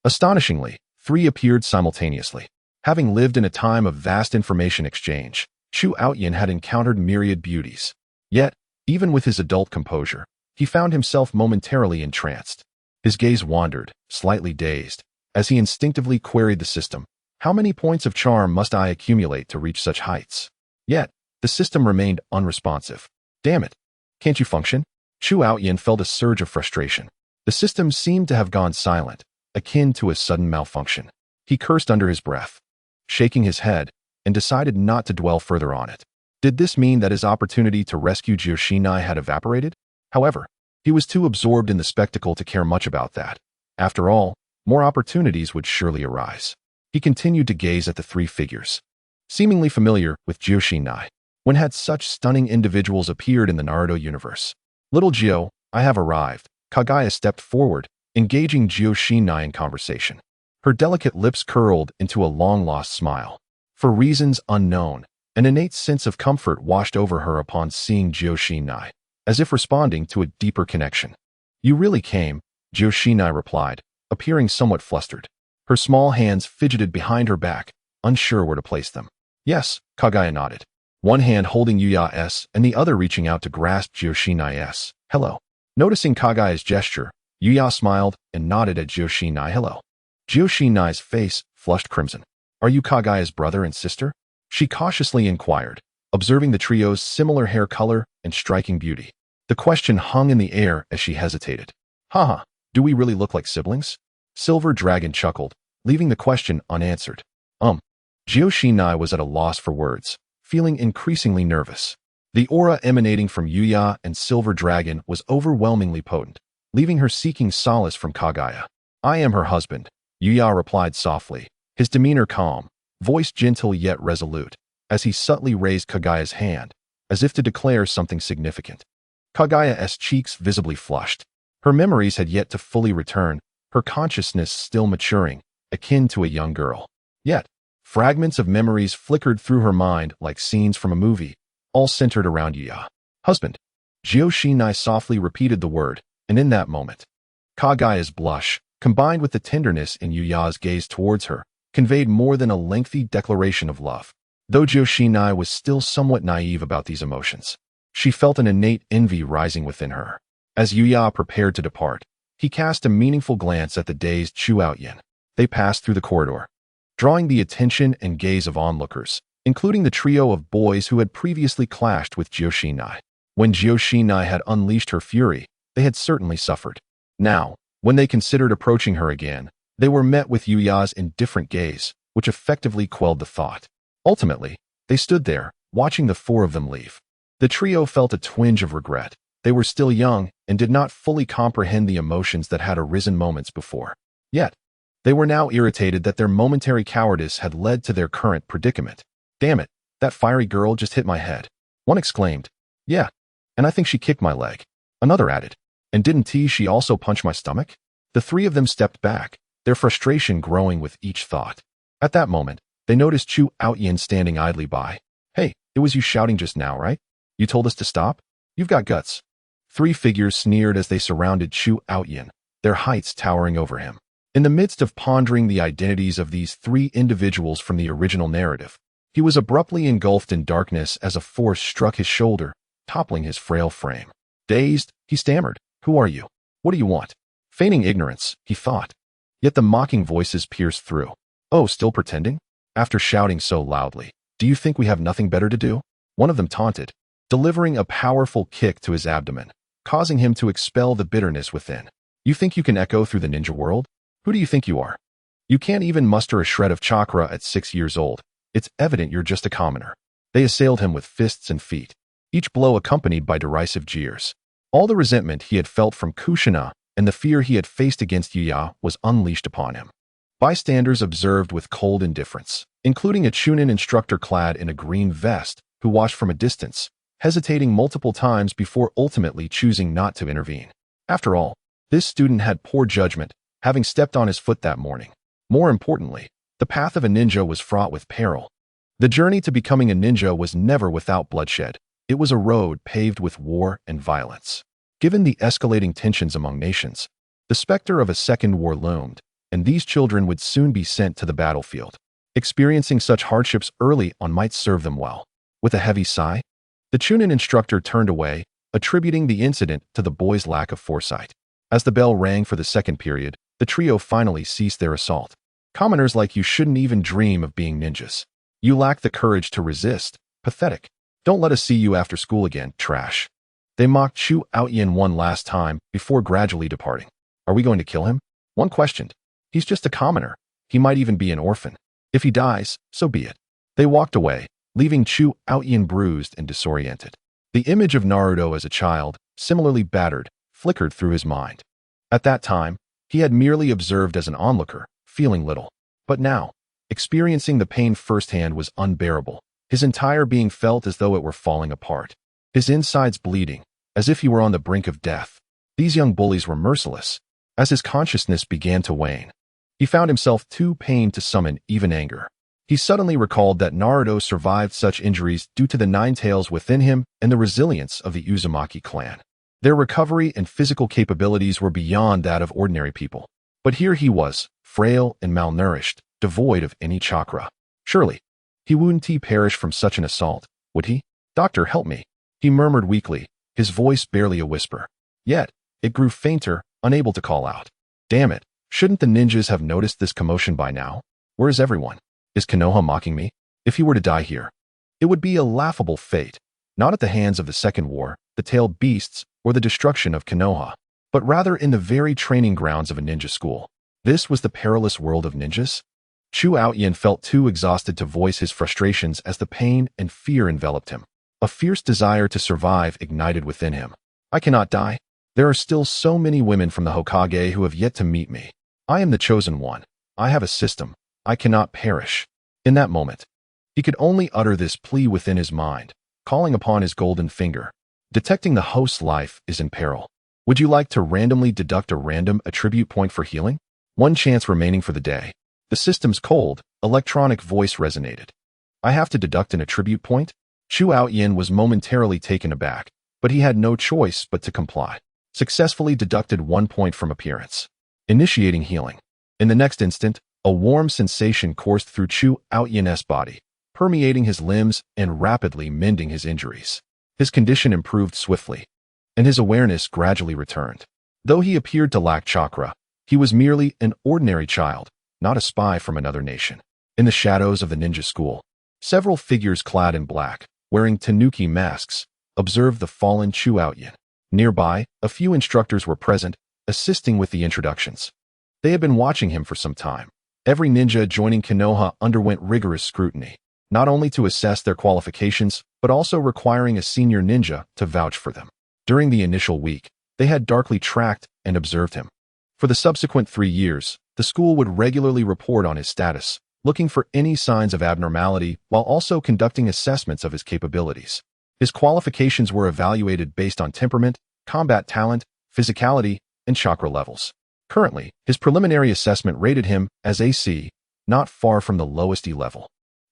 astonishingly, three appeared simultaneously. Having lived in a time of vast information exchange, Chu Aoyan had encountered myriad beauties. Yet, even with his adult composure, he found himself momentarily entranced. His gaze wandered, slightly dazed, as he instinctively queried the system. How many points of charm must I accumulate to reach such heights? Yet, the system remained unresponsive. Damn it! Can't you function? Chu Aoyan felt a surge of frustration. The system seemed to have gone silent, akin to a sudden malfunction. He cursed under his breath, shaking his head, and decided not to dwell further on it. Did this mean that his opportunity to rescue Jiuxinai had evaporated? However, he was too absorbed in the spectacle to care much about that. After all, more opportunities would surely arise. He continued to gaze at the three figures. Seemingly familiar with Jiuxinai, when had such stunning individuals appeared in the Naruto universe? Little Jio, I have arrived. Kaguya stepped forward, engaging Jiuxinai in conversation. Her delicate lips curled into a long-lost smile. For reasons unknown, an innate sense of comfort washed over her upon seeing Jiuxinai, as if responding to a deeper connection. You really came, Jiuxinai replied, appearing somewhat flustered. Her small hands fidgeted behind her back, unsure where to place them. Yes, Kaguya nodded, one hand holding Yuya's and the other reaching out to grasp Jiuxinai's. Hello. Noticing Kaguya's gesture, Yuya smiled and nodded at Jiuxinai. Hello. Jiuxinai's face flushed crimson. Are you Kaguya's brother and sister? She cautiously inquired, observing the trio's similar hair color and striking beauty. The question hung in the air as she hesitated. Haha, do we really look like siblings? Silver Dragon chuckled, leaving the question unanswered. Jiuxinai was at a loss for words, feeling increasingly nervous. The aura emanating from Yuya and Silver Dragon was overwhelmingly potent, leaving her seeking solace from Kaguya. I am her husband, Yuya replied softly, his demeanor calm, voice gentle yet resolute, as he subtly raised Kaguya's hand, as if to declare something significant. Kaguya's cheeks visibly flushed. Her memories had yet to fully return, her consciousness still maturing, akin to a young girl. Yet, fragments of memories flickered through her mind like scenes from a movie, all centered around Yuya. Husband. Jiuxinai softly repeated the word, and in that moment, Kaguya's blush, combined with the tenderness in Yuya's gaze towards her, conveyed more than a lengthy declaration of love. Though Joshinai was still somewhat naive about these emotions, she felt an innate envy rising within her. As Yuya prepared to depart, he cast a meaningful glance at the dazed Chu Outyin. They passed through the corridor, drawing the attention and gaze of onlookers, including the trio of boys who had previously clashed with Joshinai. When Joshinai had unleashed her fury, they had certainly suffered. Now, when they considered approaching her again, they were met with Yuya's indifferent gaze, which effectively quelled the thought. Ultimately, they stood there, watching the four of them leave. The trio felt a twinge of regret. They were still young and did not fully comprehend the emotions that had arisen moments before. Yet, they were now irritated that their momentary cowardice had led to their current predicament. Damn it, that fiery girl just hit my head. One exclaimed. Yeah, and I think she kicked my leg. Another added. And didn't she also punch my stomach? The three of them stepped back, their frustration growing with each thought. At that moment, they noticed Chu Outyin standing idly by. Hey, it was you shouting just now, right? You told us to stop? You've got guts. Three figures sneered as they surrounded Chu Outyin, their heights towering over him. In the midst of pondering the identities of these three individuals from the original narrative, he was abruptly engulfed in darkness as a force struck his shoulder, toppling his frail frame. Dazed, he stammered. Who are you? What do you want? Feigning ignorance, he thought. Yet the mocking voices pierced through. Oh, still pretending? After shouting so loudly, do you think we have nothing better to do? One of them taunted, delivering a powerful kick to his abdomen, causing him to expel the bitterness within. You think you can echo through the ninja world? Who do you think you are? You can't even muster a shred of chakra at 6 years old. It's evident you're just a commoner. They assailed him with fists and feet, each blow accompanied by derisive jeers. All the resentment he had felt from Kushina and the fear he had faced against Yuya was unleashed upon him. Bystanders observed with cold indifference, including a Chunin instructor clad in a green vest who watched from a distance, hesitating multiple times before ultimately choosing not to intervene. After all, this student had poor judgment, having stepped on his foot that morning. More importantly, the path of a ninja was fraught with peril. The journey to becoming a ninja was never without bloodshed. It was a road paved with war and violence. Given the escalating tensions among nations, the specter of a second war loomed, and these children would soon be sent to the battlefield. Experiencing such hardships early on might serve them well. With a heavy sigh, the Chunin instructor turned away, attributing the incident to the boys' lack of foresight. As the bell rang for the second period, the trio finally ceased their assault. Commoners like you shouldn't even dream of being ninjas. You lack the courage to resist. Pathetic. Don't let us see you after school again, trash. They mocked Chu Outyin one last time before gradually departing. Are we going to kill him? One questioned. He's just a commoner. He might even be an orphan. If he dies, so be it. They walked away, leaving Chu Outyin bruised and disoriented. The image of Naruto as a child, similarly battered, flickered through his mind. At that time, he had merely observed as an onlooker, feeling little. But now, experiencing the pain firsthand was unbearable. His entire being felt as though it were falling apart. His insides bleeding, as if he were on the brink of death. These young bullies were merciless. As his consciousness began to wane, he found himself too pained to summon even anger. He suddenly recalled that Naruto survived such injuries due to the nine tails within him and the resilience of the Uzumaki clan. Their recovery and physical capabilities were beyond that of ordinary people. But here he was, frail and malnourished, devoid of any chakra. Surely, he wouldn't perish from such an assault, would he? Doctor, help me, he murmured weakly, his voice barely a whisper. Yet, it grew fainter, unable to call out. Damn it, shouldn't the ninjas have noticed this commotion by now? Where is everyone? Is Konoha mocking me? If he were to die here, it would be a laughable fate, not at the hands of the Second War, the tailed beasts, or the destruction of Konoha, but rather in the very training grounds of a ninja school. This was the perilous world of ninjas? Chu Outyin felt too exhausted to voice his frustrations as the pain and fear enveloped him. A fierce desire to survive ignited within him. I cannot die. There are still so many women from the Hokage who have yet to meet me. I am the chosen one. I have a system. I cannot perish. In that moment, he could only utter this plea within his mind, calling upon his golden finger. Detecting the host's life is in peril. Would you like to randomly deduct a random attribute point for healing? One chance remaining for the day. The system's cold, electronic voice resonated. I have to deduct an attribute point? Chu Outyin was momentarily taken aback, but he had no choice but to comply. Successfully deducted 1 point from appearance. Initiating healing. In the next instant, a warm sensation coursed through Chu Outyin's body, permeating his limbs and rapidly mending his injuries. His condition improved swiftly, and his awareness gradually returned. Though he appeared to lack chakra, he was merely an ordinary child, not a spy from another nation. In the shadows of the ninja school, several figures clad in black, wearing tanuki masks, observed the fallen Chu Outyin. Nearby, a few instructors were present, assisting with the introductions. They had been watching him for some time. Every ninja joining Konoha underwent rigorous scrutiny, not only to assess their qualifications, but also requiring a senior ninja to vouch for them. During the initial week, they had darkly tracked and observed him. For the subsequent 3 years, the school would regularly report on his status, looking for any signs of abnormality while also conducting assessments of his capabilities. His qualifications were evaluated based on temperament, combat talent, physicality, and chakra levels. Currently, his preliminary assessment rated him as AC, not far from the lowest E level.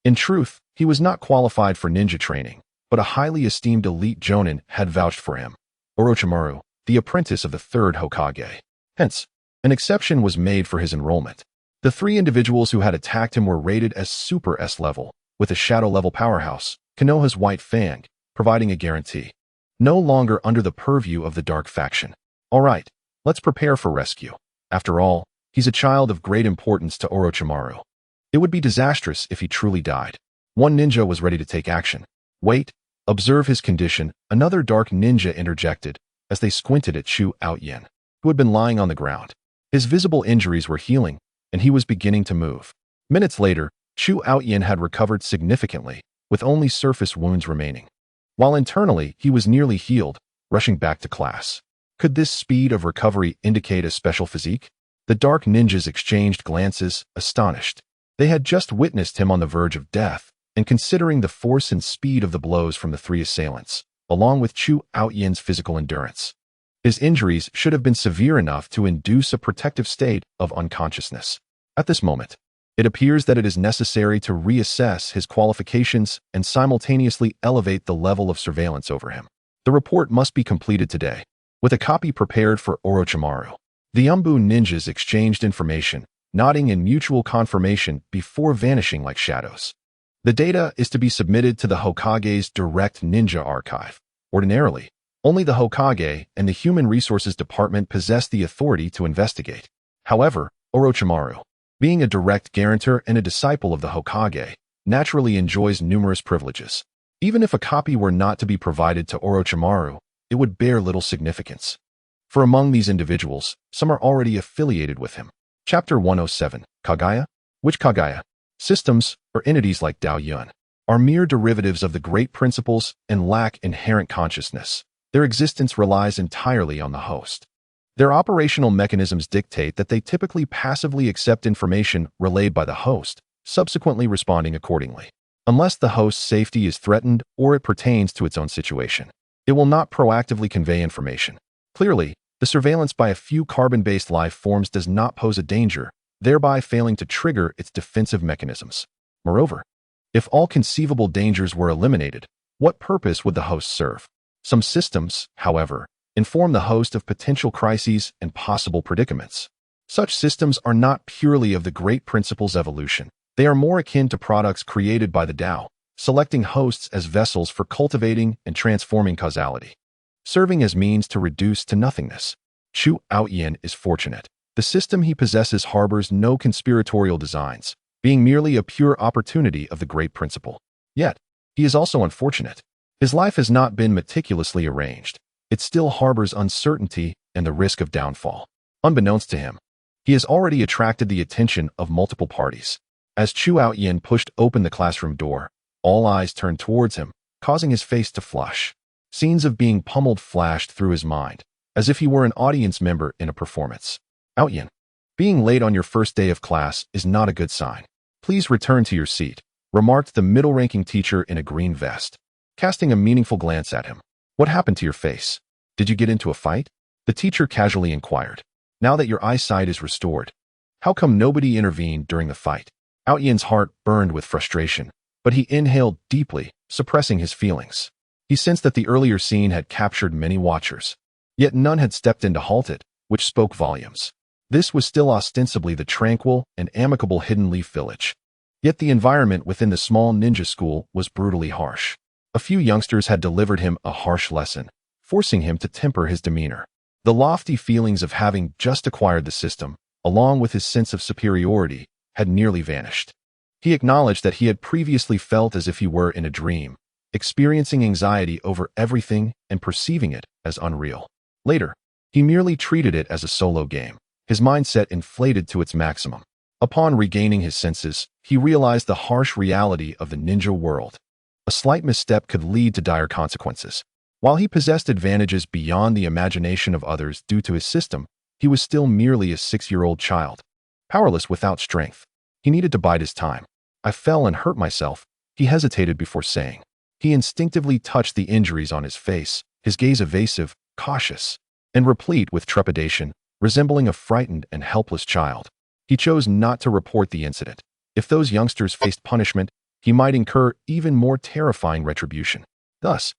In truth, he was not qualified for ninja training, but a highly esteemed elite jonin had vouched for him, Orochimaru, the apprentice of the third Hokage. Hence, an exception was made for his enrollment. The 3 individuals who had attacked him were rated as Super S level, with a shadow-level powerhouse, Konoha's White Fang, providing a guarantee. No longer under the purview of the Dark Faction. All right, let's prepare for rescue. After all, he's a child of great importance to Orochimaru. It would be disastrous if he truly died. One ninja was ready to take action. Wait, observe his condition, another dark ninja interjected, as they squinted at Chu Outyin, who had been lying on the ground. His visible injuries were healing, and he was beginning to move. Minutes later, Chu Outyin had recovered significantly, with only surface wounds remaining. While internally he was nearly healed, rushing back to class. Could this speed of recovery indicate a special physique? The dark ninjas exchanged glances, astonished. They had just witnessed him on the verge of death, and considering the force and speed of the blows from the 3 assailants, along with Chu Outyin's physical endurance, his injuries should have been severe enough to induce a protective state of unconsciousness. At this moment, it appears that it is necessary to reassess his qualifications and simultaneously elevate the level of surveillance over him. The report must be completed today, with a copy prepared for Orochimaru. The Umbu ninjas exchanged information, nodding in mutual confirmation before vanishing like shadows. The data is to be submitted to the Hokage's direct ninja archive. Ordinarily, only the Hokage and the Human Resources Department possess the authority to investigate. However, Orochimaru, being a direct guarantor and a disciple of the Hokage, naturally enjoys numerous privileges. Even if a copy were not to be provided to Orochimaru, it would bear little significance. For among these individuals, some are already affiliated with him. Chapter 107, Kaguya? Which Kaguya? Systems, or entities like Dao Yuan, are mere derivatives of the great principles and lack inherent consciousness. Their existence relies entirely on the host. Their operational mechanisms dictate that they typically passively accept information relayed by the host, subsequently responding accordingly. Unless the host's safety is threatened or it pertains to its own situation, it will not proactively convey information. Clearly, the surveillance by a few carbon-based life forms does not pose a danger, thereby failing to trigger its defensive mechanisms. Moreover, if all conceivable dangers were eliminated, what purpose would the host serve? Some systems, however, inform the host of potential crises and possible predicaments. Such systems are not purely of the great principles evolution. They are more akin to products created by the Tao, selecting hosts as vessels for cultivating and transforming causality, serving as means to reduce to nothingness. Chu Outyin is fortunate. The system he possesses harbors no conspiratorial designs, being merely a pure opportunity of the great principle. Yet, he is also unfortunate. His life has not been meticulously arranged. It still harbors uncertainty and the risk of downfall. Unbeknownst to him, he has already attracted the attention of multiple parties. As Chu Outyin pushed open the classroom door, all eyes turned towards him, causing his face to flush. Scenes of being pummeled flashed through his mind, as if he were an audience member in a performance. Outyin, being late on your first day of class is not a good sign. Please return to your seat, remarked the middle-ranking teacher in a green vest, casting a meaningful glance at him. What happened to your face? Did you get into a fight? The teacher casually inquired. Now that your eyesight is restored, how come nobody intervened during the fight? Outyin's heart burned with frustration, but he inhaled deeply, suppressing his feelings. He sensed that the earlier scene had captured many watchers, yet none had stepped in to halt it, which spoke volumes. This was still ostensibly the tranquil and amicable Hidden Leaf Village. Yet the environment within the small ninja school was brutally harsh. A few youngsters had delivered him a harsh lesson, forcing him to temper his demeanor. The lofty feelings of having just acquired the system, along with his sense of superiority, had nearly vanished. He acknowledged that he had previously felt as if he were in a dream, experiencing anxiety over everything and perceiving it as unreal. Later, he merely treated it as a solo game, his mindset inflated to its maximum. Upon regaining his senses, he realized the harsh reality of the ninja world. A slight misstep could lead to dire consequences. While he possessed advantages beyond the imagination of others due to his system, he was still merely a 6-year-old child. Powerless without strength, he needed to bide his time. "I fell and hurt myself," he hesitated before saying. He instinctively touched the injuries on his face, his gaze evasive, cautious, and replete with trepidation, resembling a frightened and helpless child. He chose not to report the incident. If those youngsters faced punishment, he might incur even more terrifying retribution. Thus,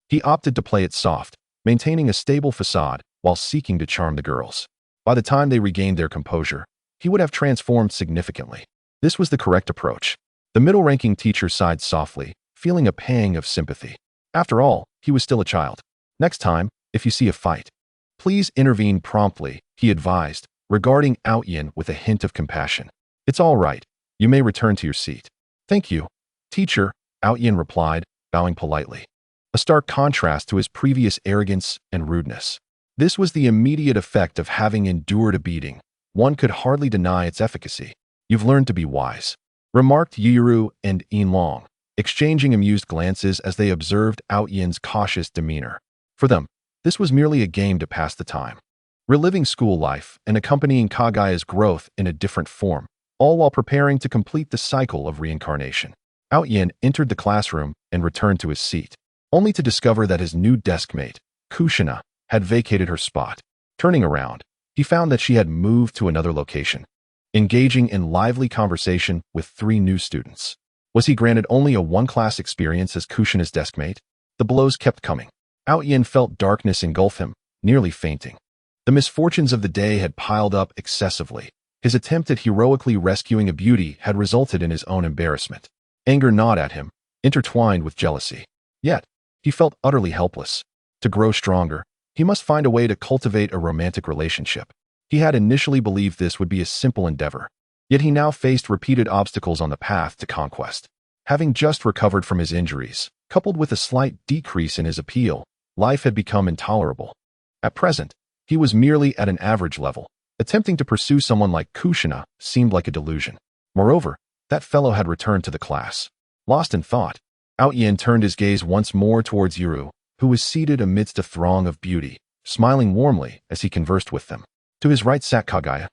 he opted to play it soft, maintaining a stable facade while seeking to charm the girls. By the time they regained their composure, he would have transformed significantly. This was the correct approach. The middle-ranking teacher sighed softly, feeling a pang of sympathy. After all, he was still a child. "Next time, if you see a fight, please intervene promptly," he advised, regarding Outyin with a hint of compassion. "It's all right. You may return to your seat." "Thank you, teacher," Outyin replied, bowing politely. A stark contrast to his previous arrogance and rudeness. This was the immediate effect of having endured a beating. One could hardly deny its efficacy. "You've learned to be wise," remarked Yuru and Yinlong, exchanging amused glances as they observed Outyin's cautious demeanor. For them, this was merely a game to pass the time, reliving school life and accompanying Kaguya's growth in a different form, all while preparing to complete the cycle of reincarnation. Outyin entered the classroom and returned to his seat, only to discover that his new deskmate, Kushina, had vacated her spot. Turning around, he found that she had moved to another location, engaging in lively conversation with 3 new students. Was he granted only a one-class experience as Kushina's deskmate? The blows kept coming. Outyin felt darkness engulf him, nearly fainting. The misfortunes of the day had piled up excessively. His attempt at heroically rescuing a beauty had resulted in his own embarrassment. Anger gnawed at him, intertwined with jealousy. Yet, he felt utterly helpless. To grow stronger, he must find a way to cultivate a romantic relationship. He had initially believed this would be a simple endeavor. Yet he now faced repeated obstacles on the path to conquest. Having just recovered from his injuries, coupled with a slight decrease in his appeal, life had become intolerable. At present, he was merely at an average level. Attempting to pursue someone like Kushina seemed like a delusion. Moreover, that fellow had returned to the class. Lost in thought, Outyin turned his gaze once more towards Yuru, who was seated amidst a throng of beauty, smiling warmly as he conversed with them. To his right sat Kaguya.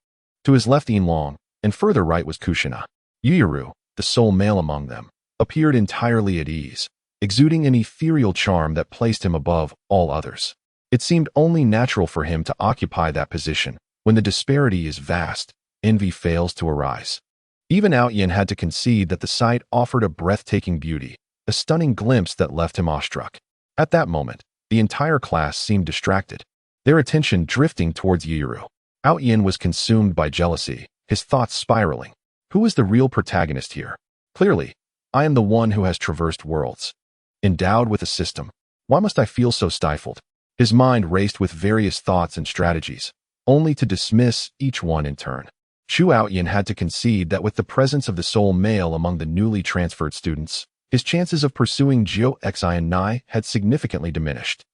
To his left Yinlong, and further right was Kushina. Yuru, the sole male among them, appeared entirely at ease, exuding an ethereal charm that placed him above all others. It seemed only natural for him to occupy that position. When the disparity is vast, envy fails to arise. Even Outyin had to concede that the sight offered a breathtaking beauty, a stunning glimpse that left him awestruck. At that moment, the entire class seemed distracted, their attention drifting towards Yuru. Outyin was consumed by jealousy, his thoughts spiraling. Who is the real protagonist here? Clearly, I am the one who has traversed worlds. Endowed with a system. Why must I feel so stifled? His mind raced with various thoughts and strategies, only to dismiss each one in turn. Chu Outyin had to concede that with the presence of the sole male among the newly transferred students, his chances of pursuing Jiu Xian Nai had significantly diminished.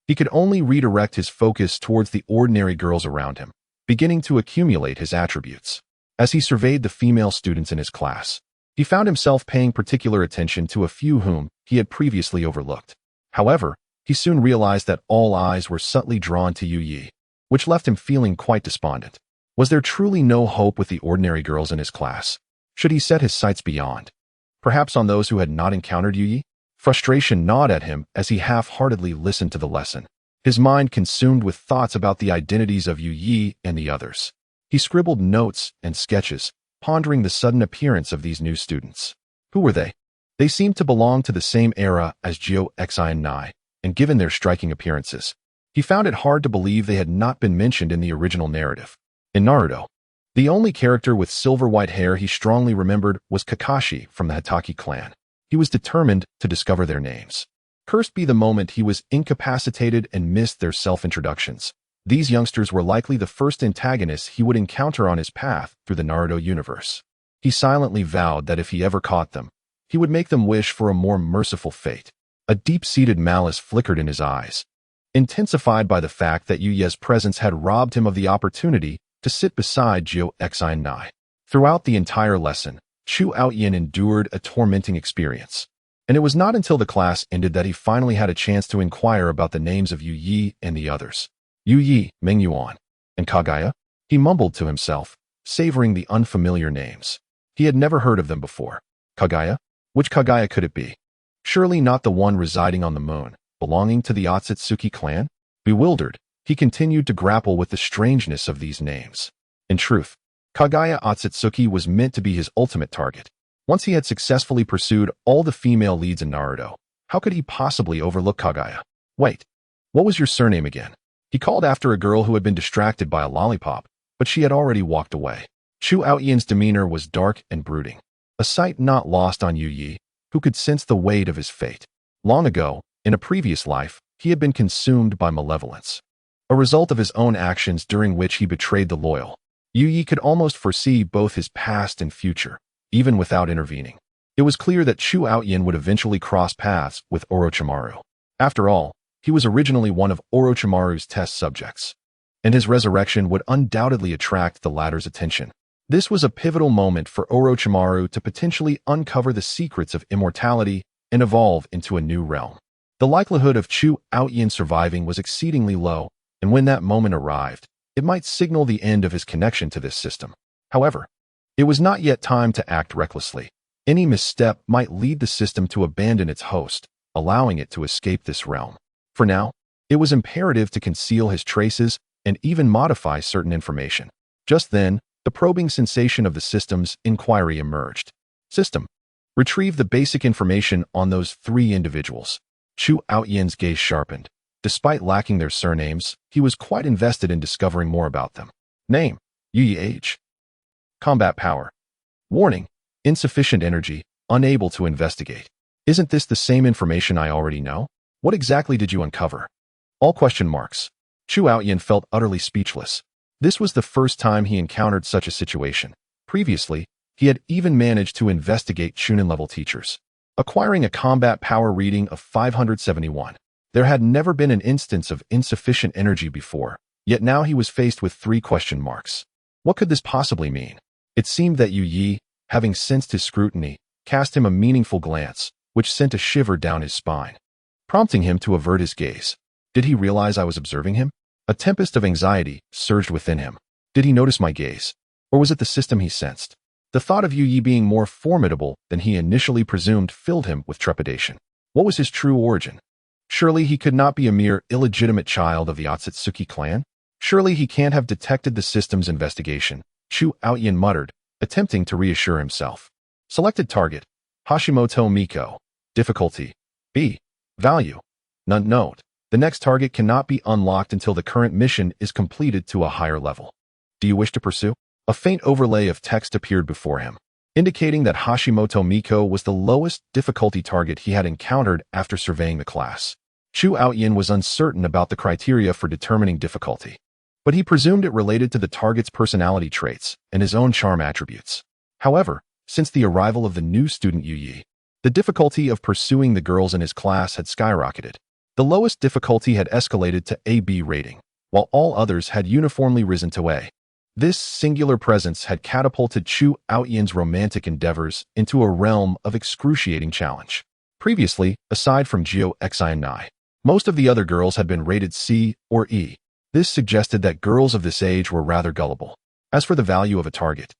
He could only redirect his focus towards the ordinary girls around him, beginning to accumulate his attributes. As he surveyed the female students in his class, he found himself paying particular attention to a few whom he had previously overlooked. However, he soon realized that all eyes were subtly drawn to Yu Yi, which left him feeling quite despondent. Was there truly no hope with the ordinary girls in his class? Should he set his sights beyond? Perhaps on those who had not encountered Yu Yi? Frustration gnawed at him as he half-heartedly listened to the lesson, his mind consumed with thoughts about the identities of Yu Yi and the others. He scribbled notes and sketches, pondering the sudden appearance of these new students. Who were they? They seemed to belong to the same era as Jiu Xian Nai, and given their striking appearances, he found it hard to believe they had not been mentioned in the original narrative. In Naruto, The only character with silver-white hair he strongly remembered was Kakashi from the Hitaki clan. He was determined to discover their names. Cursed be the moment he was incapacitated and missed their self-introductions. These youngsters were likely the first antagonists he would encounter on his path through the Naruto universe. He silently vowed that if he ever caught them, he would make them wish for a more merciful fate. A deep-seated malice flickered in his eyes, intensified by the fact that Yuya's presence had robbed him of the opportunity to sit beside Xi. Throughout the entire lesson, Chu Aoyan endured a tormenting experience, and it was not until the class ended that he finally had a chance to inquire about the names of Yu Yi and the others. Yu Yi, Meng Yuan, and Kaguya? He mumbled to himself, savoring the unfamiliar names. He had never heard of them before. Kaguya? Which Kaguya could it be? Surely not the one residing on the moon, belonging to the Otsutsuki clan? Bewildered, he continued to grapple with the strangeness of these names. In truth, Kaguya Otsutsuki was meant to be his ultimate target. Once he had successfully pursued all the female leads in Naruto, how could he possibly overlook Kaguya? Wait, what was your surname again? He called after a girl who had been distracted by a lollipop, but she had already walked away. Chu Aoyan's demeanor was dark and brooding, a sight not lost on Yu Yi, who could sense the weight of his fate. Long ago, in a previous life, he had been consumed by malevolence, a result of his own actions during which he betrayed the loyal. Yu Yi could almost foresee both his past and future, even without intervening. It was clear that Chu Aoyan would eventually cross paths with Orochimaru. After all, he was originally one of Orochimaru's test subjects, and his resurrection would undoubtedly attract the latter's attention. This was a pivotal moment for Orochimaru to potentially uncover the secrets of immortality and evolve into a new realm. The likelihood of Chu Aoyan surviving was exceedingly low, and when that moment arrived, it might signal the end of his connection to this system. However, it was not yet time to act recklessly. Any misstep might lead the system to abandon its host, allowing it to escape this realm. For now, it was imperative to conceal his traces and even modify certain information. Just then, the probing sensation of the system's inquiry emerged. System, retrieve the basic information on those 3 individuals. Chu Aoyan's gaze sharpened. Despite lacking their surnames, he was quite invested in discovering more about them. Name, Yu Yi. Age. Combat power. Warning, insufficient energy, unable to investigate. Isn't this the same information I already know? What exactly did you uncover? All question marks. Chu Aoyan felt utterly speechless. This was the first time he encountered such a situation. Previously, he had even managed to investigate Chunin-level teachers, acquiring a combat power reading of 571. There had never been an instance of insufficient energy before, yet now he was faced with 3 question marks. What could this possibly mean? It seemed that Yu Yi, having sensed his scrutiny, cast him a meaningful glance, which sent a shiver down his spine, prompting him to avert his gaze. Did he realize I was observing him? A tempest of anxiety surged within him. Did he notice my gaze? Or was it the system he sensed? The thought of Yu Yi being more formidable than he initially presumed filled him with trepidation. What was his true origin? Surely he could not be a mere illegitimate child of the Otsutsuki clan? Surely he can't have detected the system's investigation, Chu Aoyan muttered, attempting to reassure himself. Selected target, Hashimoto Miko. Difficulty, B. Value, none. Note, the next target cannot be unlocked until the current mission is completed to a higher level. Do you wish to pursue? A faint overlay of text appeared before him, indicating that Hashimoto Miko was the lowest difficulty target he had encountered after surveying the class. Chu Aoyan was uncertain about the criteria for determining difficulty, but he presumed it related to the target's personality traits and his own charm attributes. However, since the arrival of the new student Yu Yi, the difficulty of pursuing the girls in his class had skyrocketed. The lowest difficulty had escalated to AB rating, while all others had uniformly risen to A. This singular presence had catapulted Chu Aoyan's romantic endeavors into a realm of excruciating challenge. Previously, aside from Xi, most of the other girls had been rated C or E. This suggested that girls of this age were rather gullible. As for the value of a target,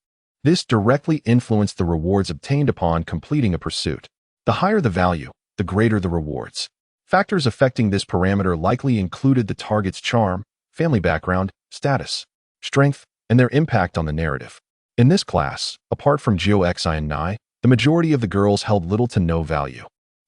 this directly influenced the rewards obtained upon completing a pursuit. The higher the value, the greater the rewards. Factors affecting this parameter likely included the target's charm, family background, status, strength, and their impact on the narrative. In this class, apart from Xi and Nai, the majority of the girls held little to no value,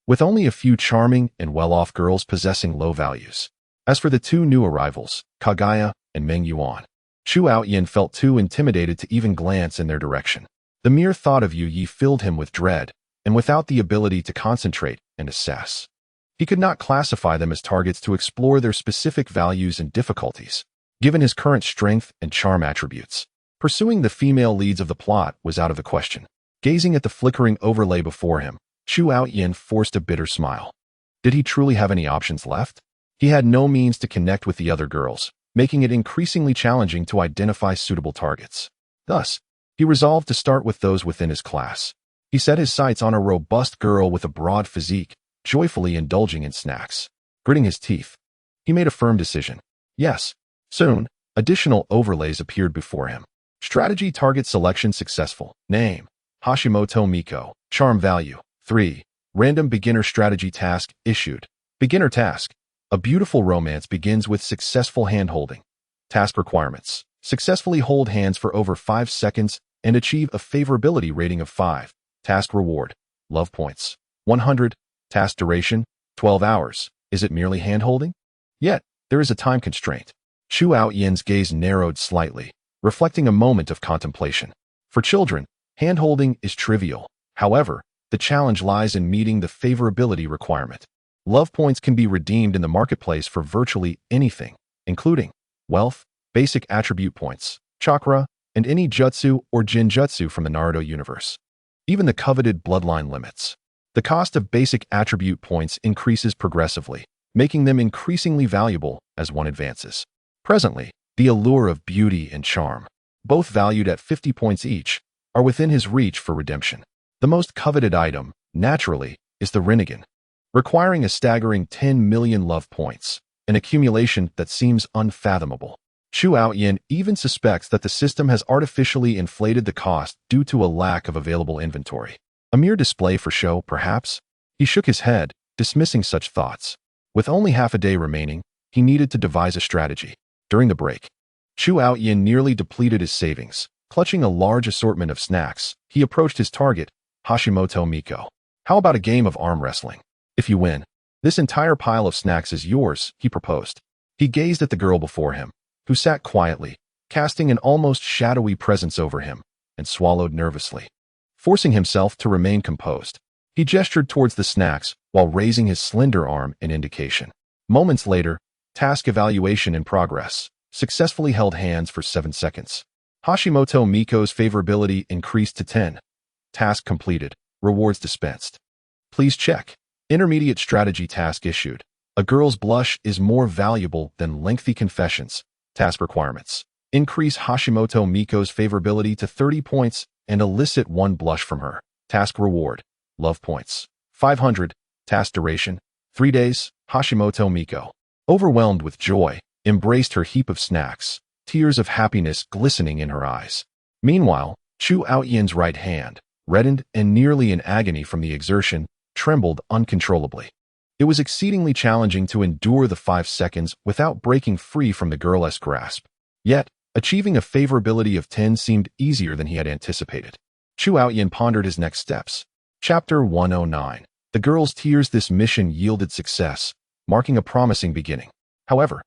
with only a few charming and well-off girls possessing low values. As for the 2 new arrivals, Kaguya and Meng Yuan, Chu Outyin felt too intimidated to even glance in their direction. The mere thought of Yu Yi filled him with dread, and without the ability to concentrate and assess. He could not classify them as targets to explore their specific values and difficulties, given his current strength and charm attributes. Pursuing the female leads of the plot was out of the question. Gazing at the flickering overlay before him, Chu Outyin forced a bitter smile. Did he truly have any options left? He had no means to connect with the other girls, making it increasingly challenging to identify suitable targets. Thus, he resolved to start with those within his class. He set his sights on a robust girl with a broad physique, joyfully indulging in snacks. Gritting his teeth, he made a firm decision. Yes. Soon, additional overlays appeared before him. Strategy target selection successful. Name: Hashimoto Miko. Charm value: 3. Random beginner strategy task issued. Beginner task: a beautiful romance begins with successful hand-holding. Task requirements: successfully hold hands for over 5 seconds and achieve a favorability rating of 5. Task reward: love points, 100. Task duration: 12 hours. Is it merely hand-holding? Yet, there is a time constraint. Chu Outyin's gaze narrowed slightly, reflecting a moment of contemplation. For children, hand-holding is trivial. However, the challenge lies in meeting the favorability requirement. Love points can be redeemed in the marketplace for virtually anything, including wealth, basic attribute points, chakra, and any jutsu or jinjutsu from the Naruto universe. Even the coveted bloodline limits. The cost of basic attribute points increases progressively, making them increasingly valuable as one advances. Presently, the allure of beauty and charm, both valued at 50 points each, are within his reach for redemption. The most coveted item, naturally, is the Rinnegan, requiring a staggering 10 million love points, an accumulation that seems unfathomable. Chu Outyin even suspects that the system has artificially inflated the cost due to a lack of available inventory. A mere display for show, perhaps? He shook his head, dismissing such thoughts. With only half a day remaining, he needed to devise a strategy. During the break, Chu Outyin nearly depleted his savings. Clutching a large assortment of snacks, he approached his target, Hashimoto Miko. How about a game of arm wrestling? If you win, this entire pile of snacks is yours, he proposed. He gazed at the girl before him, who sat quietly, casting an almost shadowy presence over him, and swallowed nervously. Forcing himself to remain composed, he gestured towards the snacks while raising his slender arm in indication. Moments later, task evaluation in progress. Successfully held hands for 7 seconds. Hashimoto Miko's favorability increased to 10. Task completed. Rewards dispensed. Please check. Intermediate strategy task issued. A girl's blush is more valuable than lengthy confessions. Task requirements: increase Hashimoto Miko's favorability to 30 points and elicit 1 blush from her. Task reward: love points, 500. Task duration: 3 days. Hashimoto Miko, overwhelmed with joy, embraced her heap of snacks, tears of happiness glistening in her eyes. Meanwhile, Chu Outyin's right hand, reddened and nearly in agony from the exertion, trembled uncontrollably. It was exceedingly challenging to endure the 5 seconds without breaking free from the girl's grasp. Yet, achieving a favorability of 10 seemed easier than he had anticipated. Chu Outyin pondered his next steps. Chapter 109. The girl's tears. This mission yielded success, marking a promising beginning. However,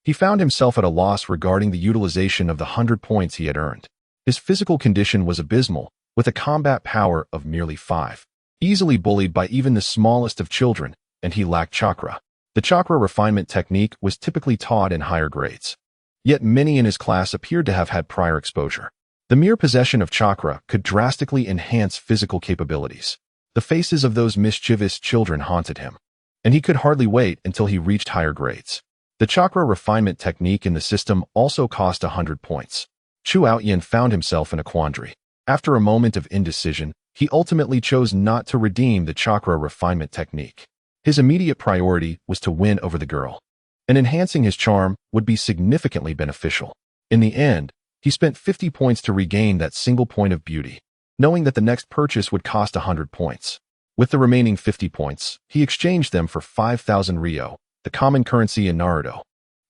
he found himself at a loss regarding the utilization of the 100 points he had earned. His physical condition was abysmal, with a combat power of merely 5. Easily bullied by even the smallest of children, and he lacked chakra. The chakra refinement technique was typically taught in higher grades. Yet many in his class appeared to have had prior exposure. The mere possession of chakra could drastically enhance physical capabilities. The faces of those mischievous children haunted him, and he could hardly wait until he reached higher grades. The chakra refinement technique in the system also cost 100 points. Chu Outyin found himself in a quandary. After a moment of indecision, he ultimately chose not to redeem the chakra refinement technique. His immediate priority was to win over the girl, and enhancing his charm would be significantly beneficial. In the end, he spent 50 points to regain that single point of beauty, knowing that the next purchase would cost 100 points. With the remaining 50 points, he exchanged them for 5,000 Ryo, the common currency in Naruto,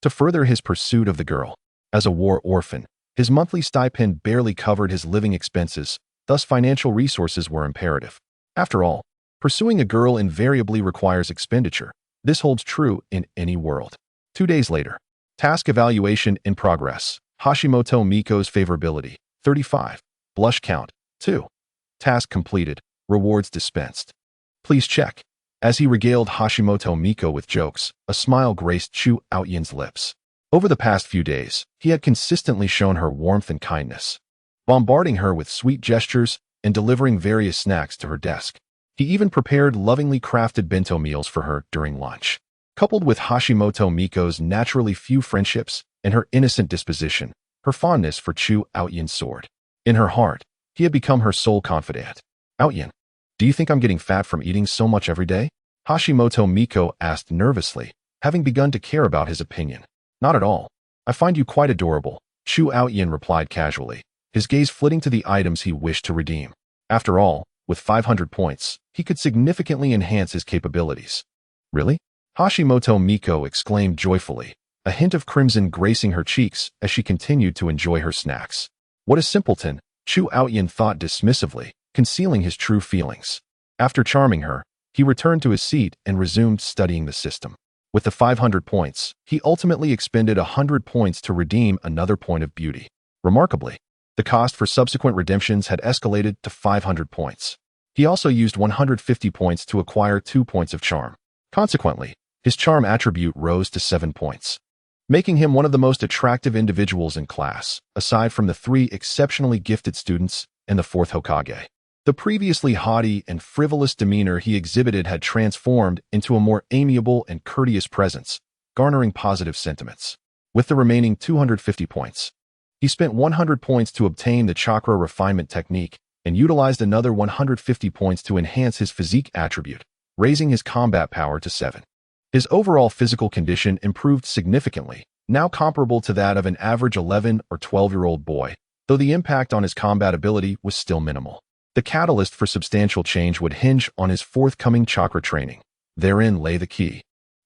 to further his pursuit of the girl. As a war orphan, his monthly stipend barely covered his living expenses, thus financial resources were imperative. After all, pursuing a girl invariably requires expenditure. This holds true in any world. 2 days later, task evaluation in progress. Hashimoto Miko's favorability, 35. Blush count, 2. Task completed. Rewards dispensed. Please check. As he regaled Hashimoto Miko with jokes, a smile graced Chu Aoyin's lips. Over the past few days, he had consistently shown her warmth and kindness, bombarding her with sweet gestures and delivering various snacks to her desk. He even prepared lovingly crafted bento meals for her during lunch. Coupled with Hashimoto Miko's naturally few friendships and her innocent disposition, her fondness for Chu Aoyin soared. In her heart, he had become her sole confidant. Aoyin, do you think I'm getting fat from eating so much every day? Hashimoto Miko asked nervously, having begun to care about his opinion. Not at all. I find you quite adorable, Chu Aoyin replied casually, his gaze flitting to the items he wished to redeem. After all, with 500 points, he could significantly enhance his capabilities. Really? Hashimoto Miko exclaimed joyfully, a hint of crimson gracing her cheeks as she continued to enjoy her snacks. What a simpleton, Chu Aoyin thought dismissively, concealing his true feelings. After charming her, he returned to his seat and resumed studying the system. With the 500 points, he ultimately expended 100 points to redeem another point of beauty. Remarkably, the cost for subsequent redemptions had escalated to 500 points. He also used 150 points to acquire 2 points of charm. Consequently, his charm attribute rose to 7 points, making him one of the most attractive individuals in class, aside from the 3 exceptionally gifted students and the 4th Hokage. The previously haughty and frivolous demeanor he exhibited had transformed into a more amiable and courteous presence, garnering positive sentiments. With the remaining 250 points, he spent 100 points to obtain the chakra refinement technique and utilized another 150 points to enhance his physique attribute, raising his combat power to 7. His overall physical condition improved significantly, now comparable to that of an average 11 or 12-year-old boy, though the impact on his combat ability was still minimal. The catalyst for substantial change would hinge on his forthcoming chakra training. Therein lay the key.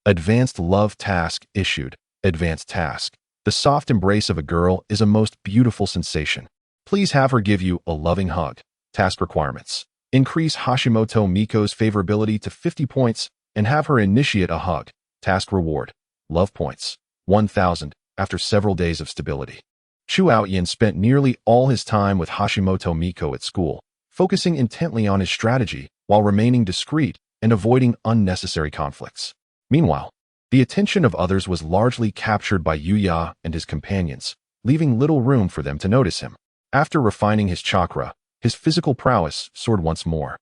Advanced love task issued. Advanced task. The soft embrace of a girl is a most beautiful sensation. Please have her give you a loving hug. Task requirements. Increase Hashimoto Miko's favorability to 50 points and have her initiate a hug. Task reward. Love points. 1,000 after several days of stability. Chu Aoyin spent nearly all his time with Hashimoto Miko at school, focusing intently on his strategy while remaining discreet and avoiding unnecessary conflicts. Meanwhile, the attention of others was largely captured by Yuya and his companions, leaving little room for them to notice him. After refining his chakra, his physical prowess soared once more,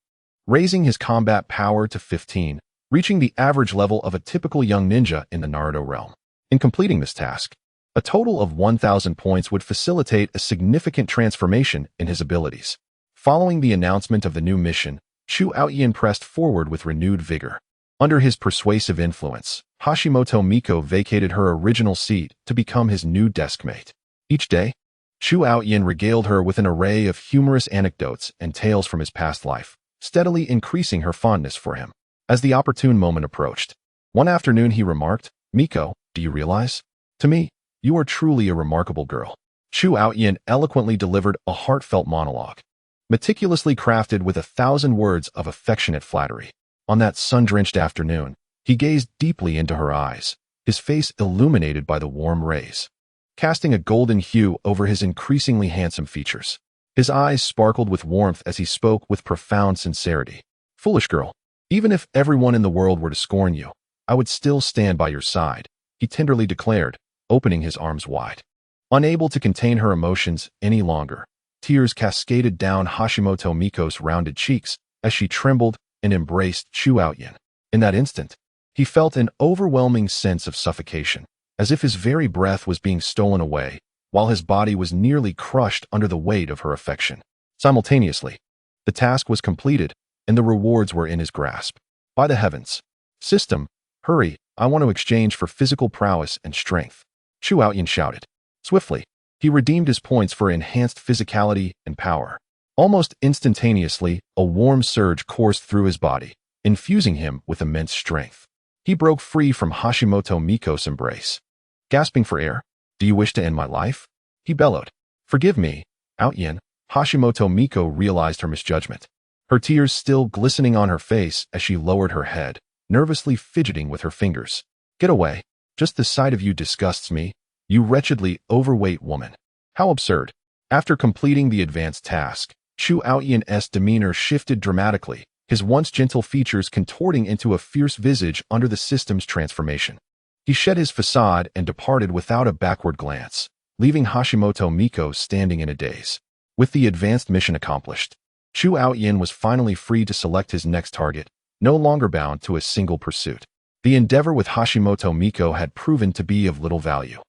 raising his combat power to 15, reaching the average level of a typical young ninja in the Naruto realm. In completing this task, a total of 1,000 points would facilitate a significant transformation in his abilities. Following the announcement of the new mission, Chu Aoyin pressed forward with renewed vigor. Under his persuasive influence, Hashimoto Miko vacated her original seat to become his new deskmate. Each day, Chu Aoyin regaled her with an array of humorous anecdotes and tales from his past life, steadily increasing her fondness for him. As the opportune moment approached, one afternoon he remarked, "Miko, do you realize? To me, you are truly a remarkable girl." Chu Aoyin eloquently delivered a heartfelt monologue, meticulously crafted with 1,000 words of affectionate flattery. On that sun-drenched afternoon, he gazed deeply into her eyes, his face illuminated by the warm rays, casting a golden hue over his increasingly handsome features. His eyes sparkled with warmth as he spoke with profound sincerity. "Foolish girl, even if everyone in the world were to scorn you, I would still stand by your side," he tenderly declared, opening his arms wide. Unable to contain her emotions any longer, tears cascaded down Hashimoto Miko's rounded cheeks as she trembled and embraced Chu Aoyin. In that instant, he felt an overwhelming sense of suffocation, as if his very breath was being stolen away, while his body was nearly crushed under the weight of her affection. Simultaneously, the task was completed, and the rewards were in his grasp. By the heavens! System, hurry, I want to exchange for physical prowess and strength, Chu Aoyin shouted. Swiftly, he redeemed his points for enhanced physicality and power. Almost instantaneously, a warm surge coursed through his body, infusing him with immense strength. He broke free from Hashimoto Miko's embrace. Gasping for air, "Do you wish to end my life?" he bellowed. "Forgive me, Aoyin." Hashimoto Miko realized her misjudgment, her tears still glistening on her face as she lowered her head, nervously fidgeting with her fingers. "Get away. Just the sight of you disgusts me," You wretchedly overweight woman. How absurd. After completing the advanced task, Chu Aoyan's demeanor shifted dramatically, his once gentle features contorting into a fierce visage under the system's transformation. He shed his facade and departed without a backward glance, leaving Hashimoto Miko standing in a daze. With the advanced mission accomplished, Chu Aoyan was finally free to select his next target, no longer bound to a single pursuit. The endeavor with Hashimoto Miko had proven to be of little value,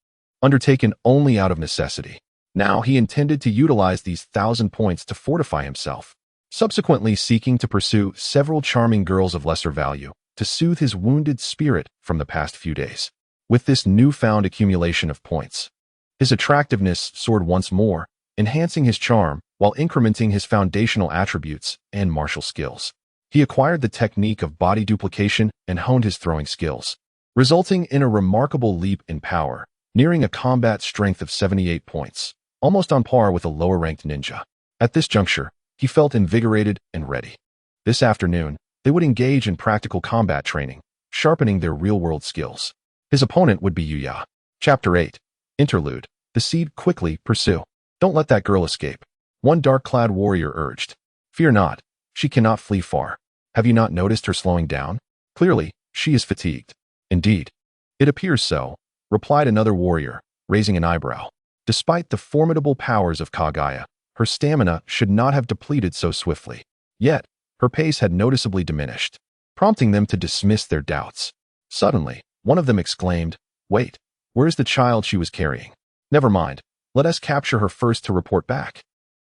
undertaken only out of necessity. Now he intended to utilize these 1,000 points to fortify himself, subsequently seeking to pursue several charming girls of lesser value to soothe his wounded spirit from the past few days. With this newfound accumulation of points, his attractiveness soared once more, enhancing his charm while incrementing his foundational attributes and martial skills. He acquired the technique of body duplication and honed his throwing skills, resulting in a remarkable leap in power, nearing a combat strength of 78 points, almost on par with a lower-ranked ninja. At this juncture, he felt invigorated and ready. This afternoon, they would engage in practical combat training, sharpening their real-world skills. His opponent would be Yuya. Chapter 8. Interlude. The seed quickly pursue. Don't let that girl escape. One dark-clad warrior urged. Fear not. She cannot flee far. Have you not noticed her slowing down? Clearly, she is fatigued. Indeed. It appears so, replied another warrior, raising an eyebrow. Despite the formidable powers of Kaguya, her stamina should not have depleted so swiftly. Yet, her pace had noticeably diminished, prompting them to dismiss their doubts. Suddenly, one of them exclaimed, Wait, where's the child she was carrying? Never mind, let us capture her first to report back.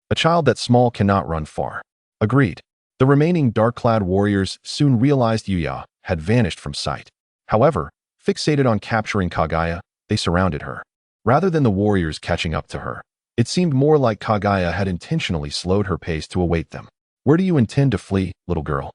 A child that small cannot run far. Agreed. The remaining dark-clad warriors soon realized Yuya had vanished from sight. However, fixated on capturing Kaguya, they surrounded her. Rather than the warriors catching up to her, it seemed more like Kaguya had intentionally slowed her pace to await them. Where do you intend to flee, little girl?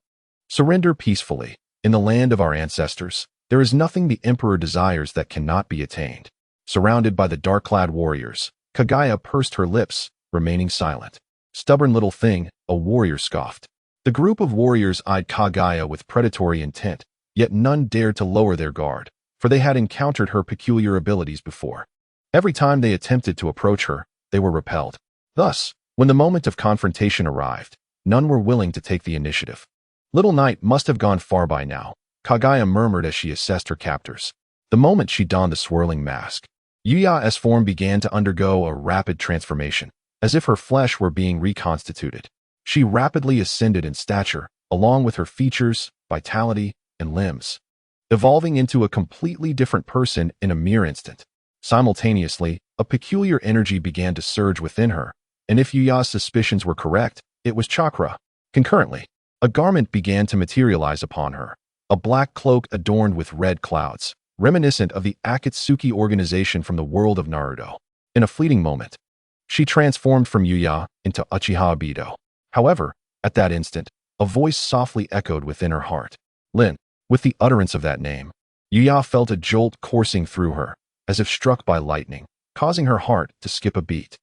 Surrender peacefully. In the land of our ancestors, there is nothing the emperor desires that cannot be attained. Surrounded by the dark-clad warriors, Kaguya pursed her lips, remaining silent. Stubborn little thing, a warrior scoffed. The group of warriors eyed Kaguya with predatory intent, yet none dared to lower their guard, for they had encountered her peculiar abilities before. Every time they attempted to approach her, they were repelled. Thus, when the moment of confrontation arrived, none were willing to take the initiative. Little Knight must have gone far by now, Kaguya murmured as she assessed her captors. The moment she donned the swirling mask, Yuya's form began to undergo a rapid transformation, as if her flesh were being reconstituted. She rapidly ascended in stature, along with her features, vitality, and limbs, evolving into a completely different person in a mere instant. Simultaneously, a peculiar energy began to surge within her, and if Yuya's suspicions were correct, it was chakra. Concurrently, a garment began to materialize upon her, a black cloak adorned with red clouds, reminiscent of the Akatsuki organization from the world of Naruto. In a fleeting moment, she transformed from Yuya into Uchiha Obito. However, at that instant, a voice softly echoed within her heart. Lin. With the utterance of that name, Yuya felt a jolt coursing through her, as if struck by lightning, causing her heart to skip a beat.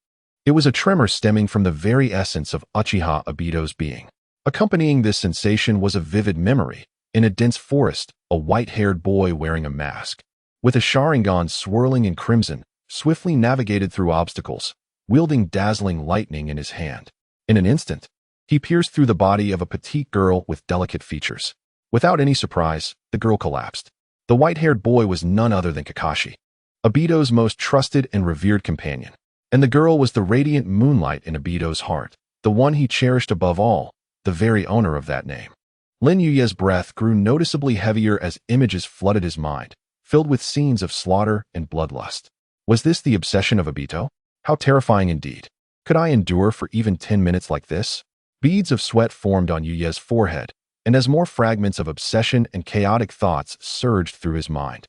It was a tremor stemming from the very essence of Uchiha Obito's being. Accompanying this sensation was a vivid memory. In a dense forest, a white-haired boy wearing a mask, with a Sharingan swirling in crimson, swiftly navigated through obstacles, wielding dazzling lightning in his hand. In an instant, he pierced through the body of a petite girl with delicate features. Without any surprise, the girl collapsed. The white-haired boy was none other than Kakashi, Obito's most trusted and revered companion. And the girl was the radiant moonlight in Obito's heart, the one he cherished above all, the very owner of that name. Lin Yuya's breath grew noticeably heavier as images flooded his mind, filled with scenes of slaughter and bloodlust. Was this the obsession of Obito? How terrifying indeed. Could I endure for even 10 minutes like this? Beads of sweat formed on Yuya's forehead, and as more fragments of obsession and chaotic thoughts surged through his mind,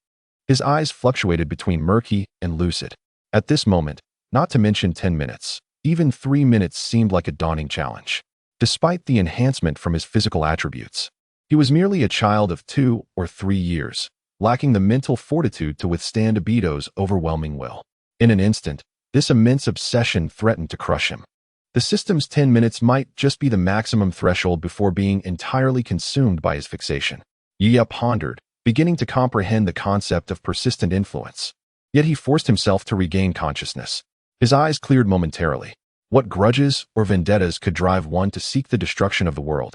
his eyes fluctuated between murky and lucid. At this moment, not to mention 10 minutes, even 3 minutes seemed like a daunting challenge. Despite the enhancement from his physical attributes, he was merely a child of 2 or 3 years, lacking the mental fortitude to withstand Obito's overwhelming will. In an instant, this immense obsession threatened to crush him. The system's 10 minutes might just be the maximum threshold before being entirely consumed by his fixation. Yuya pondered, beginning to comprehend the concept of persistent influence. Yet he forced himself to regain consciousness. His eyes cleared momentarily. What grudges or vendettas could drive one to seek the destruction of the world?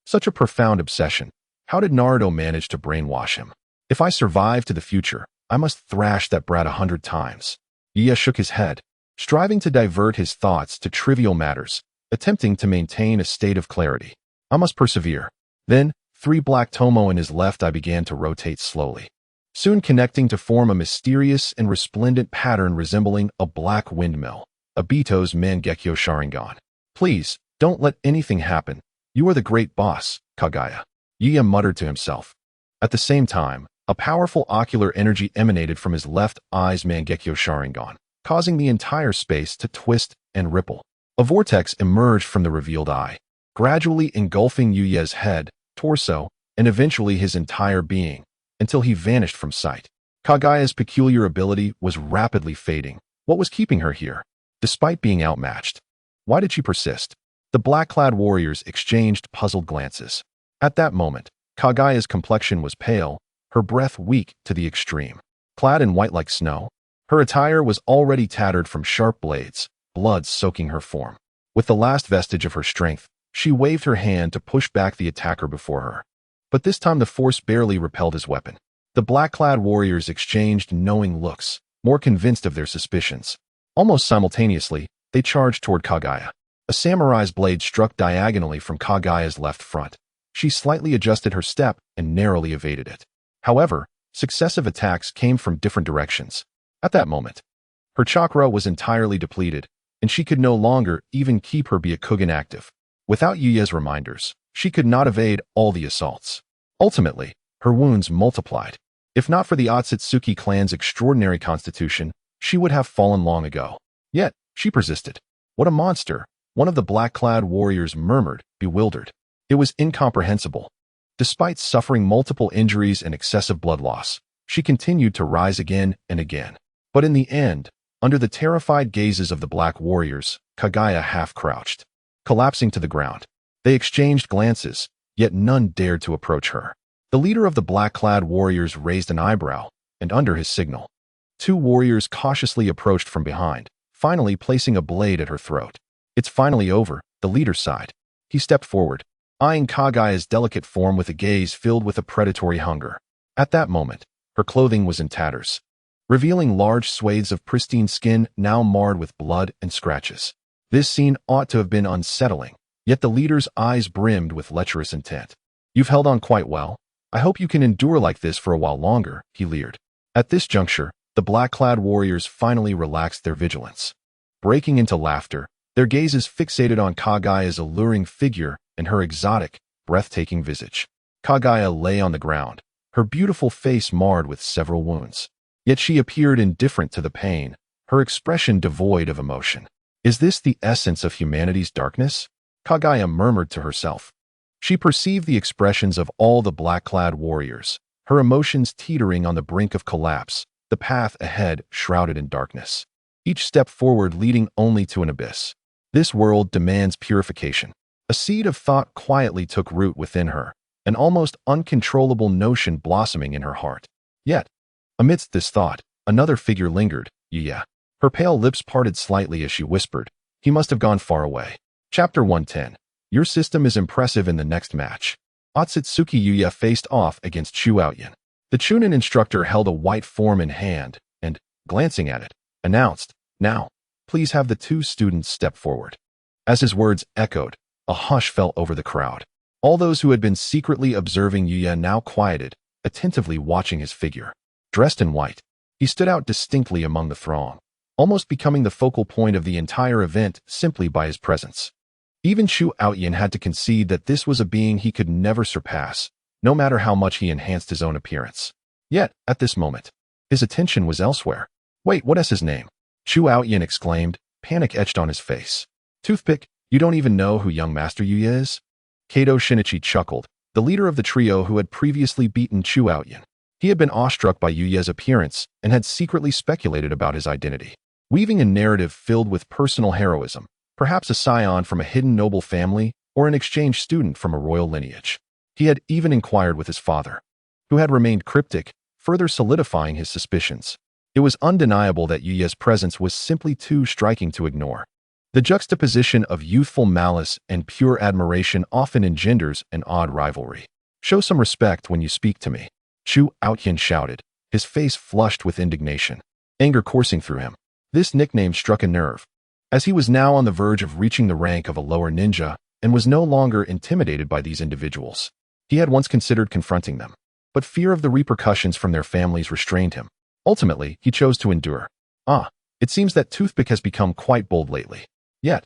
Such a profound obsession. How did Naruto manage to brainwash him? If I survive to the future, I must thrash that brat 100 times. Yuya shook his head, striving to divert his thoughts to trivial matters, attempting to maintain a state of clarity. I must persevere. Then, 3 black tomo in his left eye began to rotate slowly, soon connecting to form a mysterious and resplendent pattern resembling a black windmill. Obito's Mangekyo Sharingan. Please, don't let anything happen. You are the great boss, Kaguya. Yuya muttered to himself. At the same time, a powerful ocular energy emanated from his left eye's Mangekyo Sharingan, causing the entire space to twist and ripple. A vortex emerged from the revealed eye, gradually engulfing Yuya's head, torso, and eventually his entire being, until he vanished from sight. Kaguya's peculiar ability was rapidly fading. What was keeping her here? Despite being outmatched, why did she persist? The black-clad warriors exchanged puzzled glances. At that moment, Kaguya's complexion was pale, her breath weak to the extreme. Clad in white like snow, her attire was already tattered from sharp blades, blood soaking her form. With the last vestige of her strength, she waved her hand to push back the attacker before her. But this time the force barely repelled his weapon. The black-clad warriors exchanged knowing looks, more convinced of their suspicions. Almost simultaneously, they charged toward Kaguya. A samurai's blade struck diagonally from Kaguya's left front. She slightly adjusted her step and narrowly evaded it. However, successive attacks came from different directions. At that moment, her chakra was entirely depleted, and she could no longer even keep her Byakugan active. Without Yuya's reminders, she could not evade all the assaults. Ultimately, her wounds multiplied. If not for the Otsutsuki clan's extraordinary constitution, she would have fallen long ago. Yet, she persisted. What a monster, one of the black-clad warriors murmured, bewildered. It was incomprehensible. Despite suffering multiple injuries and excessive blood loss, she continued to rise again and again. But in the end, under the terrified gazes of the black warriors, Kaguya half-crouched, collapsing to the ground. They exchanged glances, yet none dared to approach her. The leader of the black-clad warriors raised an eyebrow, and under his signal, 2 warriors cautiously approached from behind, finally placing a blade at her throat. It's finally over, the leader sighed. He stepped forward, eyeing Kaguya's delicate form with a gaze filled with a predatory hunger. At that moment, her clothing was in tatters, revealing large swathes of pristine skin now marred with blood and scratches. This scene ought to have been unsettling, yet the leader's eyes brimmed with lecherous intent. You've held on quite well. I hope you can endure like this for a while longer, he leered. At this juncture, the black-clad warriors finally relaxed their vigilance. Breaking into laughter, their gazes fixated on Kaguya's alluring figure and her exotic, breathtaking visage. Kaguya lay on the ground, her beautiful face marred with several wounds. Yet she appeared indifferent to the pain, her expression devoid of emotion. Is this the essence of humanity's darkness? Kaguya murmured to herself. She perceived the expressions of all the black-clad warriors, her emotions teetering on the brink of collapse, the path ahead shrouded in darkness. Each step forward leading only to an abyss. This world demands purification. A seed of thought quietly took root within her, an almost uncontrollable notion blossoming in her heart. Yet, amidst this thought, another figure lingered, Yuya. Her pale lips parted slightly as she whispered, he must have gone far away. Chapter 110. Your system is impressive in the next match. Otsutsuki Yuya faced off against Chu Aoyan. The Chunin instructor held a white form in hand and, glancing at it, announced, now, please have the 2 students step forward. As his words echoed, a hush fell over the crowd. All those who had been secretly observing Yuya now quieted, attentively watching his figure. Dressed in white, he stood out distinctly among the throng, almost becoming the focal point of the entire event simply by his presence. Even Chu Aoyan had to concede that this was a being he could never surpass, no matter how much he enhanced his own appearance. Yet, at this moment, his attention was elsewhere. Wait, what is his name? Chu Aoyan exclaimed, panic etched on his face. Toothpick, you don't even know who young Master Yuya is? Kato Shinichi chuckled, the leader of the trio who had previously beaten Chu Aoyan. He had been awestruck by Yuya's appearance and had secretly speculated about his identity. Weaving a narrative filled with personal heroism, perhaps a scion from a hidden noble family or an exchange student from a royal lineage. He had even inquired with his father, who had remained cryptic, further solidifying his suspicions. It was undeniable that Yuya's presence was simply too striking to ignore. The juxtaposition of youthful malice and pure admiration often engenders an odd rivalry. Show some respect when you speak to me, Chu Outyin shouted, his face flushed with indignation, anger coursing through him. This nickname struck a nerve, as he was now on the verge of reaching the rank of a lower ninja and was no longer intimidated by these individuals. He had once considered confronting them, but fear of the repercussions from their families restrained him. Ultimately, he chose to endure. It seems that Toothpick has become quite bold lately. Yet,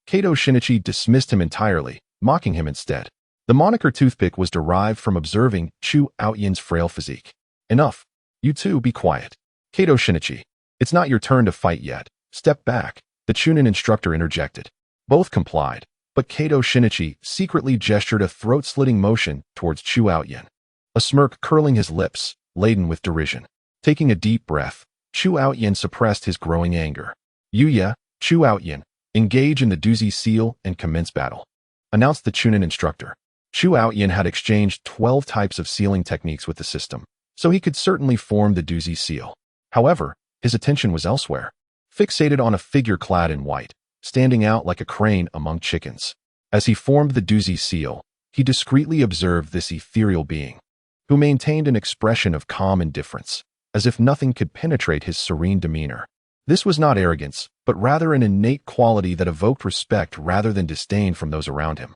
Kato Shinichi dismissed him entirely, mocking him instead. The moniker Toothpick was derived from observing Chu Outyin's frail physique. Enough. You two be quiet. Kato Shinichi, it's not your turn to fight yet. Step back, the Chunin instructor interjected. Both complied, but Kato Shinichi secretly gestured a throat-slitting motion towards Chu Outyin, a smirk curling his lips, laden with derision. Taking a deep breath, Chu Outyin suppressed his growing anger. Yuya, Chu Outyin, engage in the doomsday seal and commence battle, announced the Chunin instructor. Chu Outyin had exchanged 12 types of sealing techniques with the system, so he could certainly form the doomsday seal. However, his attention was elsewhere, fixated on a figure clad in white, standing out like a crane among chickens. As he formed the doomsday seal, he discreetly observed this ethereal being, who maintained an expression of calm indifference, as if nothing could penetrate his serene demeanor. This was not arrogance, but rather an innate quality that evoked respect rather than disdain from those around him,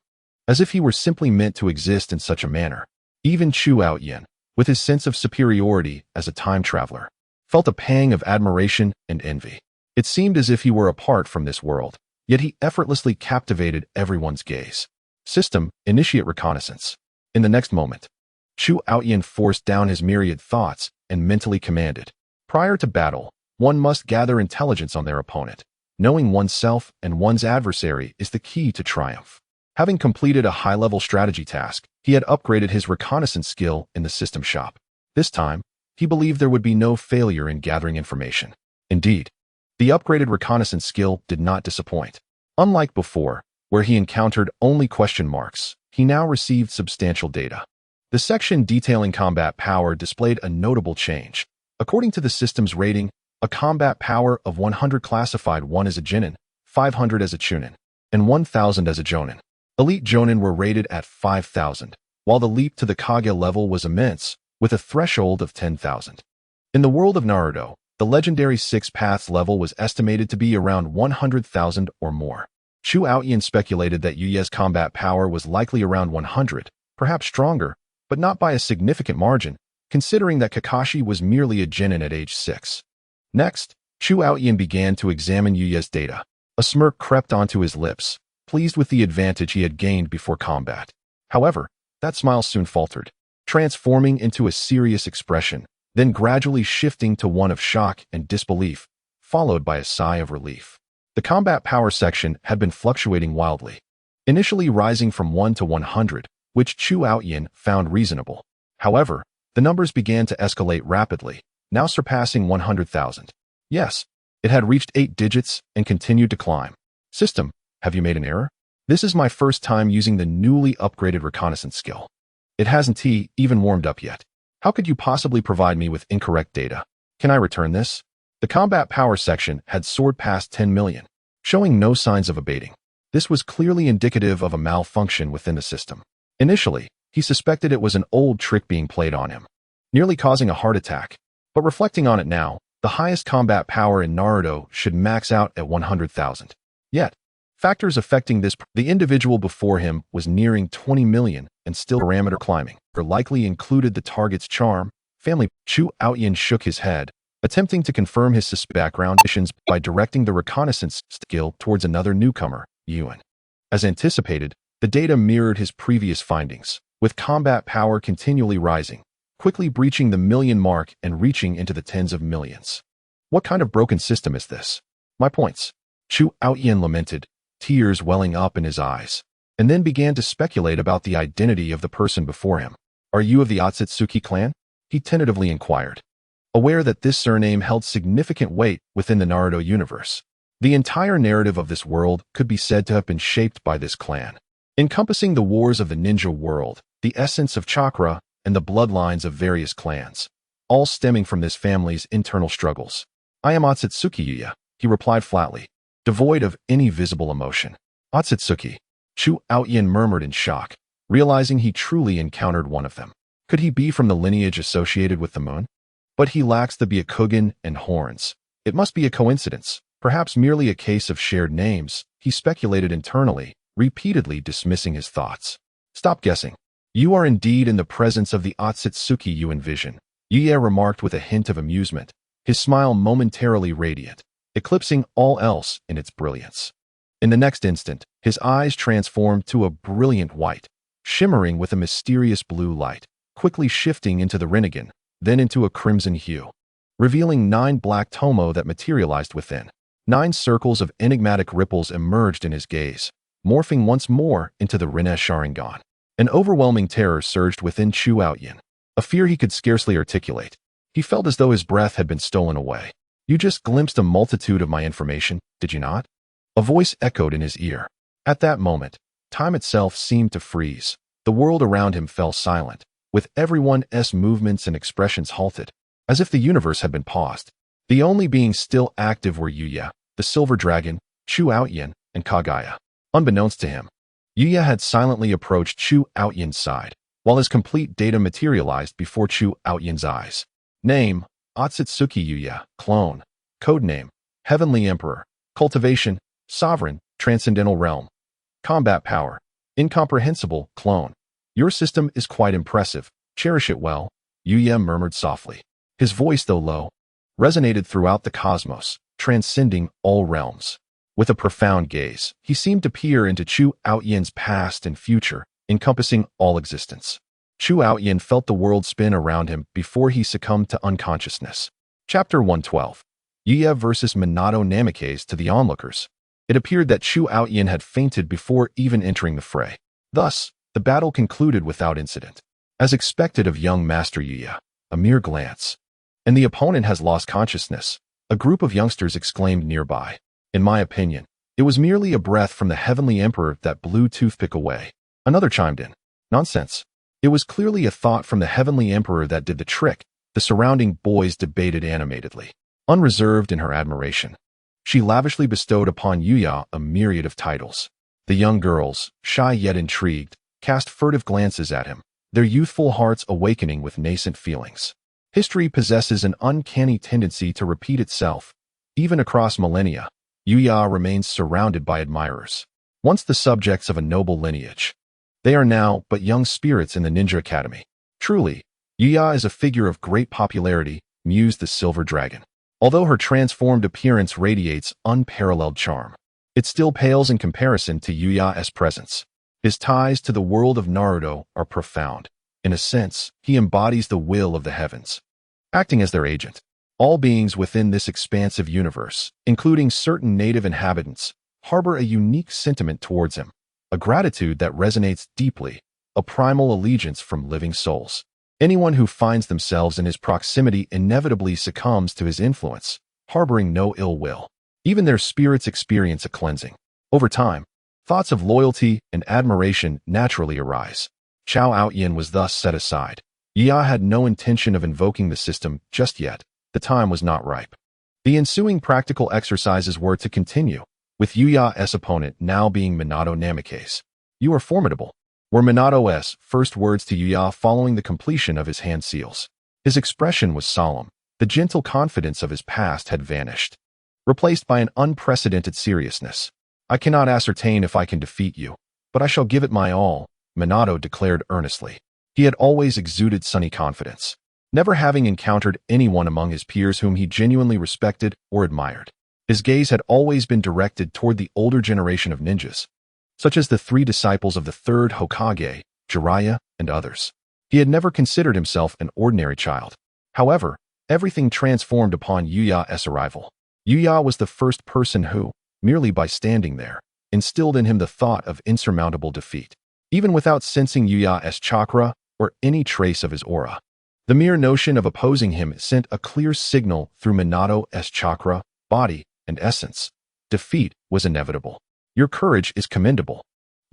as if he were simply meant to exist in such a manner. Even Chu Outyin, with his sense of superiority as a time traveler, felt a pang of admiration and envy. It seemed as if he were apart from this world, yet he effortlessly captivated everyone's gaze. System, initiate reconnaissance. In the next moment, Chu Outyin forced down his myriad thoughts and mentally commanded. Prior to battle, one must gather intelligence on their opponent. Knowing oneself and one's adversary is the key to triumph. Having completed a high-level strategy task, he had upgraded his reconnaissance skill in the system shop. This time, he believed there would be no failure in gathering information. Indeed, the upgraded reconnaissance skill did not disappoint. Unlike before, where he encountered only question marks, he now received substantial data. The section detailing combat power displayed a notable change. According to the system's rating, a combat power of 100 classified 1 as a Jinin, 500 as a Chunin, and 1000 as a Jonin. Elite Jonin were rated at 5,000, while the leap to the Kaguya level was immense, with a threshold of 10,000. In the world of Naruto, the legendary 6 Paths level was estimated to be around 100,000 or more. Chu Outyin speculated that Yuya's combat power was likely around 100, perhaps stronger, but not by a significant margin, considering that Kakashi was merely a Jinin at age 6. Next, Chu Outyin began to examine Yuya's data. A smirk crept onto his lips, pleased with the advantage he had gained before combat. However, that smile soon faltered, transforming into a serious expression, then gradually shifting to one of shock and disbelief, followed by a sigh of relief. The combat power section had been fluctuating wildly, initially rising from 1 to 100, which Chu Outyin found reasonable. However, the numbers began to escalate rapidly, now surpassing 100,000. Yes, it had reached 8 digits and continued to climb. System, have you made an error? This is my first time using the newly upgraded reconnaissance skill. It hasn't even warmed up yet. How could you possibly provide me with incorrect data? Can I return this? The combat power section had soared past 10 million, showing no signs of abating. This was clearly indicative of a malfunction within the system. Initially, he suspected it was an old trick being played on him, nearly causing a heart attack. But reflecting on it now, the highest combat power in Naruto should max out at 100,000. Yet, factors affecting the individual before him was nearing 20 million and still parameter climbing, or likely included the target's charm, family. Chu Outyin shook his head, attempting to confirm his background missions by directing the reconnaissance skill towards another newcomer, Yuan. As anticipated, the data mirrored his previous findings, with combat power continually rising, quickly breaching the million mark and reaching into the tens of millions. What kind of broken system is this? My points. Chu Outyin lamented, tears welling up in his eyes, and then began to speculate about the identity of the person before him. Are you of the Otsutsuki clan? He tentatively inquired, aware that this surname held significant weight within the Naruto universe. The entire narrative of this world could be said to have been shaped by this clan, encompassing the wars of the ninja world, the essence of chakra, and the bloodlines of various clans. all stemming from this family's internal struggles. I am Otsutsuki Yuya, he replied flatly, devoid of any visible emotion. Otsutsuki, Chu Outyin murmured in shock, realizing he truly encountered one of them. Could he be from the lineage associated with the moon? But he lacks the Byakugan and horns. It must be a coincidence, perhaps merely a case of shared names, he speculated internally, repeatedly dismissing his thoughts. Stop guessing. You are indeed in the presence of the Otsutsuki you envision, Yuya remarked with a hint of amusement, his smile momentarily radiant, eclipsing all else in its brilliance. In the next instant, his eyes transformed to a brilliant white, shimmering with a mysterious blue light, quickly shifting into the Rinnegan, then into a crimson hue, revealing 9 black tomo that materialized within. 9 circles of enigmatic ripples emerged in his gaze, morphing once more into the Rinne Sharingan. An overwhelming terror surged within Chu Outyin, a fear he could scarcely articulate. He felt as though his breath had been stolen away. You just glimpsed a multitude of my information, did you not? A voice echoed in his ear. At that moment, time itself seemed to freeze. The world around him fell silent, with everyone's movements and expressions halted, as if the universe had been paused. The only beings still active were Yuya, the Silver Dragon, Chu Outyin, and Kaguya. Unbeknownst to him, Yuya had silently approached Chu Outyin's side, while his complete data materialized before Chu Outyin's eyes. Name, Otsutsuki Yuya, clone. Codename, Heavenly Emperor. Cultivation, Sovereign, Transcendental Realm. Combat power, Incomprehensible, clone. Your system is quite impressive. Cherish it well, Yuya murmured softly. His voice, though low, resonated throughout the cosmos, transcending all realms. With a profound gaze, he seemed to peer into Chu Outyin's past and future, encompassing all existence. Chu Outyin felt the world spin around him before he succumbed to unconsciousness. Chapter 112. Yuya versus Minato Namikaze. To the onlookers, it appeared that Chu Outyin had fainted before even entering the fray. Thus, the battle concluded without incident. As expected of young Master Yuya, a mere glance, and the opponent has lost consciousness, a group of youngsters exclaimed nearby. In my opinion, it was merely a breath from the Heavenly Emperor that blew toothpick away. Another chimed in. Nonsense. It was clearly a thought from the Heavenly Emperor that did the trick. The surrounding boys debated animatedly. Unreserved in her admiration, she lavishly bestowed upon Yuya a myriad of titles. The young girls, shy yet intrigued, cast furtive glances at him, their youthful hearts awakening with nascent feelings. History possesses an uncanny tendency to repeat itself. Even across millennia, Yuya remains surrounded by admirers. Once the subjects of a noble lineage, they are now but young spirits in the Ninja Academy. Truly, Yuya is a figure of great popularity, mused the Silver Dragon. Although her transformed appearance radiates unparalleled charm, it still pales in comparison to Yuya's presence. His ties to the world of Naruto are profound. In a sense, he embodies the will of the heavens, acting as their agent. All beings within this expansive universe, including certain native inhabitants, harbor a unique sentiment towards him, a gratitude that resonates deeply, a primal allegiance from living souls. Anyone who finds themselves in his proximity inevitably succumbs to his influence, harboring no ill will. Even their spirits experience a cleansing. Over time, thoughts of loyalty and admiration naturally arise. Chu Outyin was thus set aside. Yuya had no intention of invoking the system just yet. The time was not ripe. The ensuing practical exercises were to continue, with Yuya's opponent now being Minato Namikaze. You are formidable, were Minato's first words to Yuya following the completion of his hand seals. His expression was solemn. The gentle confidence of his past had vanished, replaced by an unprecedented seriousness. I cannot ascertain if I can defeat you, but I shall give it my all, Minato declared earnestly. He had always exuded sunny confidence, never having encountered anyone among his peers whom he genuinely respected or admired. His gaze had always been directed toward the older generation of ninjas, such as the 3 disciples of the 3rd Hokage, Jiraiya, and others. He had never considered himself an ordinary child. However, everything transformed upon Yuya's arrival. Yuya was the first person who, merely by standing there, instilled in him the thought of insurmountable defeat. Even without sensing Yuya's chakra or any trace of his aura, the mere notion of opposing him sent a clear signal through Minato's chakra, body, and essence. Defeat was inevitable. Your courage is commendable,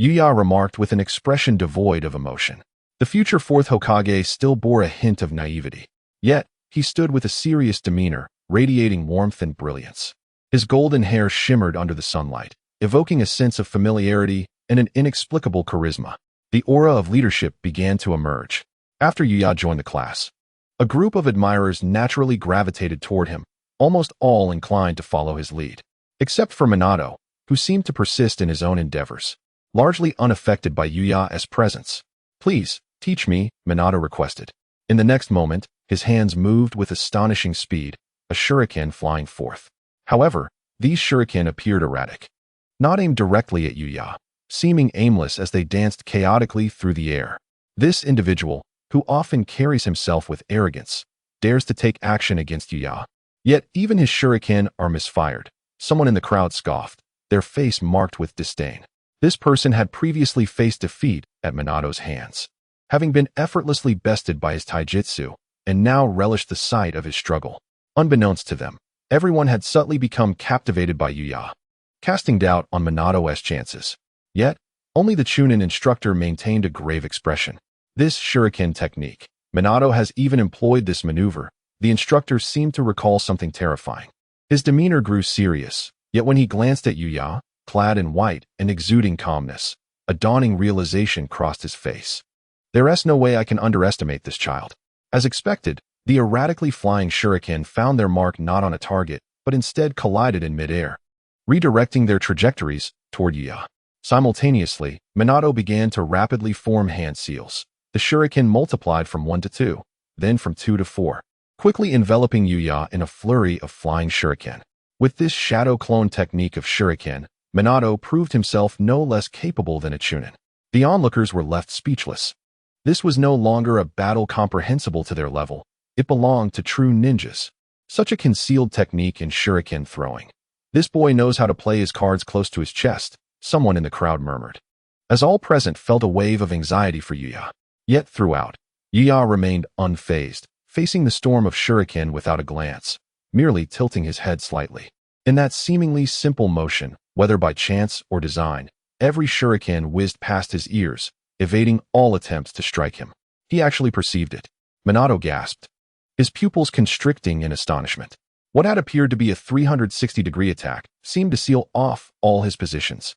Yuya remarked with an expression devoid of emotion. The future 4th Hokage still bore a hint of naivety. Yet, he stood with a serious demeanor, radiating warmth and brilliance. His golden hair shimmered under the sunlight, evoking a sense of familiarity and an inexplicable charisma. The aura of leadership began to emerge. After Yuya joined the class, a group of admirers naturally gravitated toward him, almost all inclined to follow his lead. Except for Minato, who seemed to persist in his own endeavors, largely unaffected by Yuya's presence. "Please, teach me," Minato requested. In the next moment, his hands moved with astonishing speed, a shuriken flying forth. However, these shuriken appeared erratic, not aimed directly at Yuya, seeming aimless as they danced chaotically through the air. This individual, who often carries himself with arrogance, dares to take action against Yuya. Yet even his shuriken are misfired. Someone in the crowd scoffed, their face marked with disdain. This person had previously faced defeat at Minato's hands, having been effortlessly bested by his taijutsu, and now relished the sight of his struggle. Unbeknownst to them, everyone had subtly become captivated by Yuya, casting doubt on Minato's chances. Yet, only the Chunin instructor maintained a grave expression. This shuriken technique, Minato has even employed this maneuver. The instructor seemed to recall something terrifying. His demeanor grew serious, yet when he glanced at Yuya, clad in white and exuding calmness, a dawning realization crossed his face. There's no way I can underestimate this child. As expected, the erratically flying shuriken found their mark not on a target, but instead collided in midair, redirecting their trajectories toward Yuya. Simultaneously, Minato began to rapidly form hand seals. The shuriken multiplied from 1 to 2, then from 2 to 4, quickly enveloping Yuya in a flurry of flying shuriken. With this shadow clone technique of shuriken, Minato proved himself no less capable than a Chunin. The onlookers were left speechless. This was no longer a battle comprehensible to their level. It belonged to true ninjas. Such a concealed technique in shuriken throwing. "This boy knows how to play his cards close to his chest," someone in the crowd murmured, as all present felt a wave of anxiety for Yuya. Yet throughout, Yuya remained unfazed, facing the storm of shuriken without a glance, merely tilting his head slightly. In that seemingly simple motion, whether by chance or design, every shuriken whizzed past his ears, evading all attempts to strike him. He actually perceived it. Minato gasped, his pupils constricting in astonishment. What had appeared to be a 360-degree attack seemed to seal off all his positions.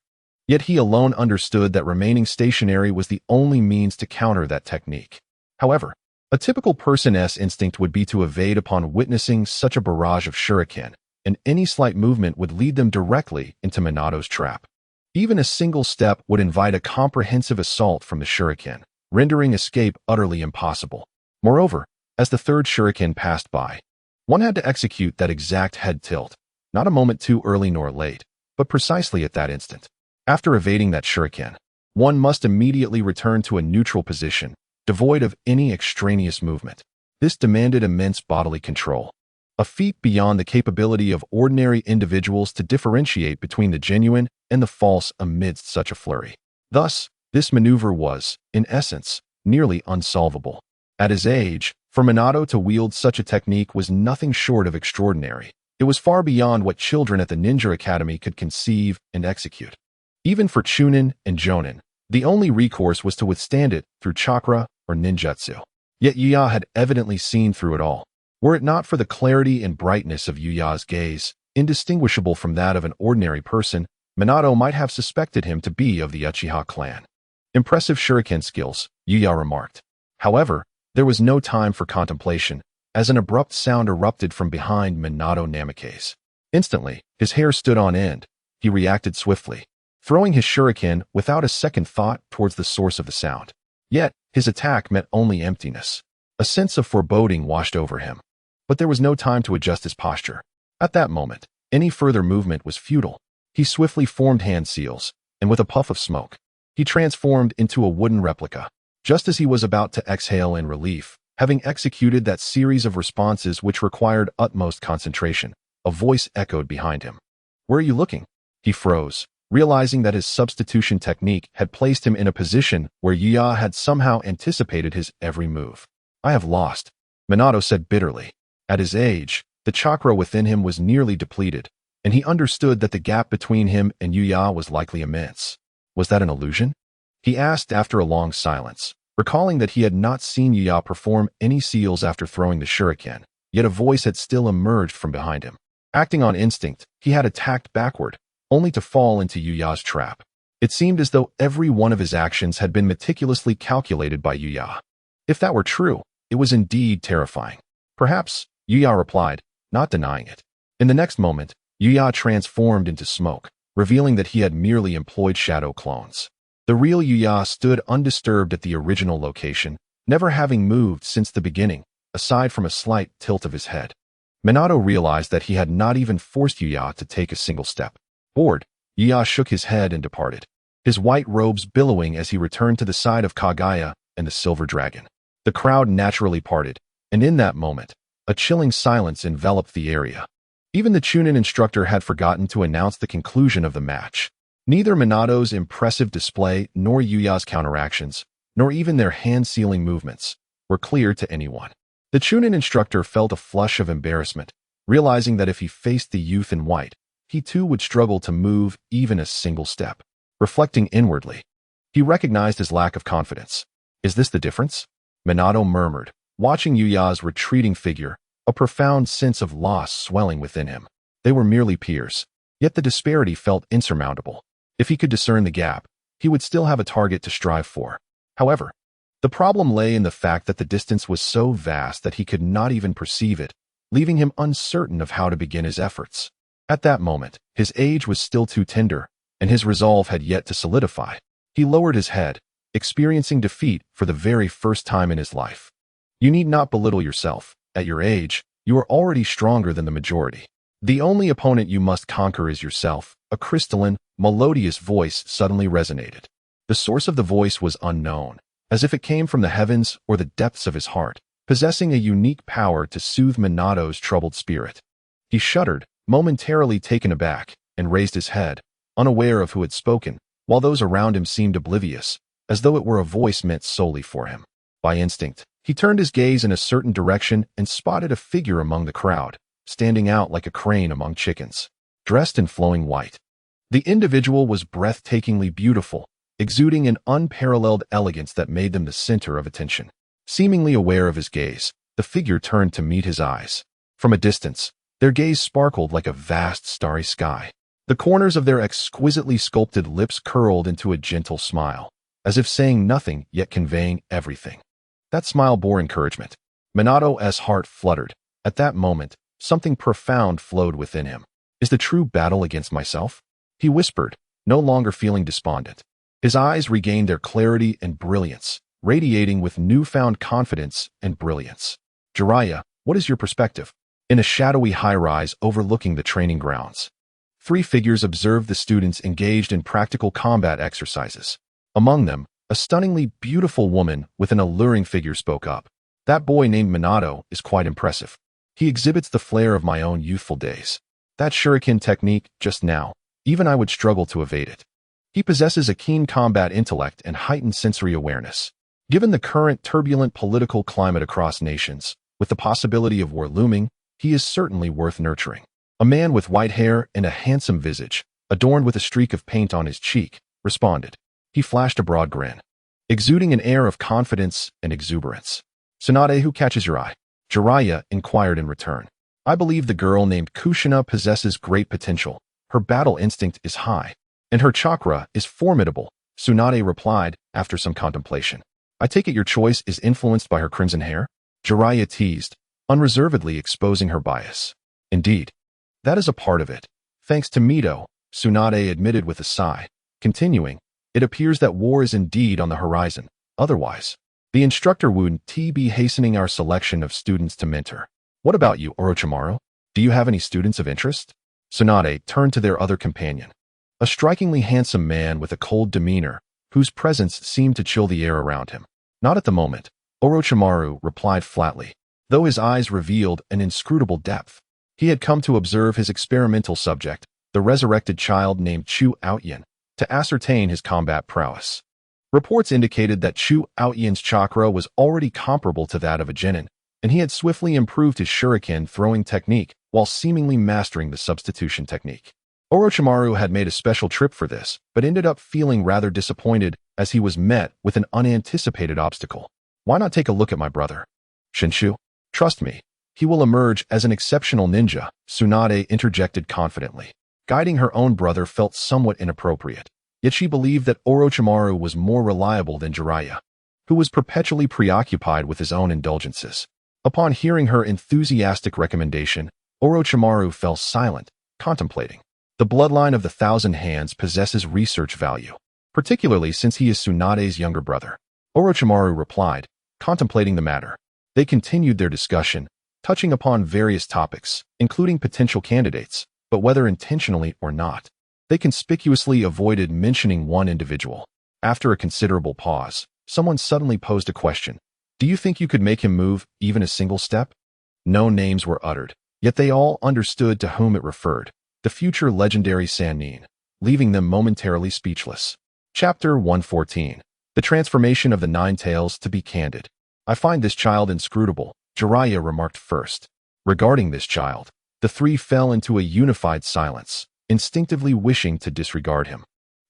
Yet he alone understood that remaining stationary was the only means to counter that technique. However, a typical person's instinct would be to evade upon witnessing such a barrage of shuriken, and any slight movement would lead them directly into Minato's trap. Even a single step would invite a comprehensive assault from the shuriken, rendering escape utterly impossible. Moreover, as the third shuriken passed by, one had to execute that exact head tilt, not a moment too early nor late, but precisely at that instant. After evading that shuriken, one must immediately return to a neutral position, devoid of any extraneous movement. This demanded immense bodily control, a feat beyond the capability of ordinary individuals to differentiate between the genuine and the false amidst such a flurry. Thus, this maneuver was, in essence, nearly unsolvable. At his age, for Minato to wield such a technique was nothing short of extraordinary. It was far beyond what children at the Ninja Academy could conceive and execute. Even for Chunin and Jonin, the only recourse was to withstand it through chakra or ninjutsu. Yet Yuya had evidently seen through it all. Were it not for the clarity and brightness of Yuya's gaze, indistinguishable from that of an ordinary person, Minato might have suspected him to be of the Uchiha clan. "Impressive shuriken skills," Yuya remarked. However, there was no time for contemplation, as an abrupt sound erupted from behind Minato Namake's. Instantly, his hair stood on end. He reacted swiftly, throwing his shuriken without a second thought towards the source of the sound. Yet, his attack met only emptiness. A sense of foreboding washed over him. But there was no time to adjust his posture. At that moment, any further movement was futile. He swiftly formed hand seals, and with a puff of smoke, he transformed into a wooden replica. Just as he was about to exhale in relief, having executed that series of responses which required utmost concentration, a voice echoed behind him. "Where are you looking?" He froze, realizing that his substitution technique had placed him in a position where Yuya had somehow anticipated his every move. "I have lost," Minato said bitterly. At his age, the chakra within him was nearly depleted, and he understood that the gap between him and Yuya was likely immense. Was that an illusion? He asked after a long silence, recalling that he had not seen Yuya perform any seals after throwing the shuriken, yet a voice had still emerged from behind him. Acting on instinct, he had attacked backward, only to fall into Yuya's trap. It seemed as though every one of his actions had been meticulously calculated by Yuya. If that were true, it was indeed terrifying. Perhaps, Yuya replied, not denying it. In the next moment, Yuya transformed into smoke, revealing that he had merely employed shadow clones. The real Yuya stood undisturbed at the original location, never having moved since the beginning, aside from a slight tilt of his head. Minato realized that he had not even forced Yuya to take a single step. Bored, Yuya shook his head and departed, his white robes billowing as he returned to the side of Kaguya and the silver dragon. The crowd naturally parted, and in that moment, a chilling silence enveloped the area. Even the Chunin instructor had forgotten to announce the conclusion of the match. Neither Minato's impressive display nor Yuya's counteractions, nor even their hand-sealing movements, were clear to anyone. The Chunin instructor felt a flush of embarrassment, realizing that if he faced the youth in white, he too would struggle to move even a single step. Reflecting inwardly, he recognized his lack of confidence. Is this the difference? Minato murmured, watching Yuya's retreating figure, a profound sense of loss swelling within him. They were merely peers, yet the disparity felt insurmountable. If he could discern the gap, he would still have a target to strive for. However, the problem lay in the fact that the distance was so vast that he could not even perceive it, leaving him uncertain of how to begin his efforts. At that moment, his age was still too tender, and his resolve had yet to solidify. He lowered his head, experiencing defeat for the very first time in his life. You need not belittle yourself. At your age, you are already stronger than the majority. The only opponent you must conquer is yourself. A crystalline, melodious voice suddenly resonated. The source of the voice was unknown, as if it came from the heavens or the depths of his heart, possessing a unique power to soothe Minato's troubled spirit. He shuddered, momentarily taken aback, and raised his head, unaware of who had spoken, while those around him seemed oblivious, as though it were a voice meant solely for him. By instinct, he turned his gaze in a certain direction and spotted a figure among the crowd, standing out like a crane among chickens, dressed in flowing white. The individual was breathtakingly beautiful, exuding an unparalleled elegance that made them the center of attention. Seemingly aware of his gaze, the figure turned to meet his eyes. From a distance, their gaze sparkled like a vast starry sky. The corners of their exquisitely sculpted lips curled into a gentle smile, as if saying nothing yet conveying everything. That smile bore encouragement. Minato's heart fluttered. At that moment, something profound flowed within him. Is the true battle against myself? He whispered, no longer feeling despondent. His eyes regained their clarity and brilliance, radiating with newfound confidence and brilliance. Jiraiya, what is your perspective? In a shadowy high-rise overlooking the training grounds, 3 figures observed the students engaged in practical combat exercises. Among them, a stunningly beautiful woman with an alluring figure spoke up. That boy named Minato is quite impressive. He exhibits the flair of my own youthful days. That shuriken technique, just now, even I would struggle to evade it. He possesses a keen combat intellect and heightened sensory awareness. Given the current turbulent political climate across nations, with the possibility of war looming, he is certainly worth nurturing. A man with white hair and a handsome visage, adorned with a streak of paint on his cheek, responded. He flashed a broad grin, exuding an air of confidence and exuberance. Tsunade, who catches your eye? Jiraiya inquired in return. I believe the girl named Kushina possesses great potential. Her battle instinct is high, and her chakra is formidable, Tsunade replied after some contemplation. I take it your choice is influenced by her crimson hair? Jiraiya teased, unreservedly exposing her bias. Indeed, that is a part of it. Thanks to Mito, Tsunade admitted with a sigh. Continuing, it appears that war is indeed on the horizon. Otherwise, the instructor would be hastening our selection of students to mentor. What about you, Orochimaru? Do you have any students of interest? Tsunade turned to their other companion, a strikingly handsome man with a cold demeanor, whose presence seemed to chill the air around him. Not at the moment, Orochimaru replied flatly, though his eyes revealed an inscrutable depth. He had come to observe his experimental subject, the resurrected child named Chu Outyin, to ascertain his combat prowess. Reports indicated that Chu Outyin's chakra was already comparable to that of a genin, and he had swiftly improved his shuriken throwing technique while seemingly mastering the substitution technique. Orochimaru had made a special trip for this, but ended up feeling rather disappointed as he was met with an unanticipated obstacle. Why not take a look at my brother? Shinshu? Trust me, he will emerge as an exceptional ninja, Tsunade interjected confidently. Guiding her own brother felt somewhat inappropriate, yet she believed that Orochimaru was more reliable than Jiraiya, who was perpetually preoccupied with his own indulgences. Upon hearing her enthusiastic recommendation, Orochimaru fell silent, contemplating. The bloodline of the Thousand Hands possesses research value, particularly since he is Tsunade's younger brother. Orochimaru replied, contemplating the matter. They continued their discussion, touching upon various topics, including potential candidates, but whether intentionally or not. They conspicuously avoided mentioning one individual. After a considerable pause, someone suddenly posed a question. Do you think you could make him move even a single step? No names were uttered, yet they all understood to whom it referred, the future legendary Sannin, leaving them momentarily speechless. Chapter 114. The Transformation of the Nine Tails. To be candid, I find this child inscrutable, Jiraiya remarked first. Regarding this child, the three fell into a unified silence, instinctively wishing to disregard him.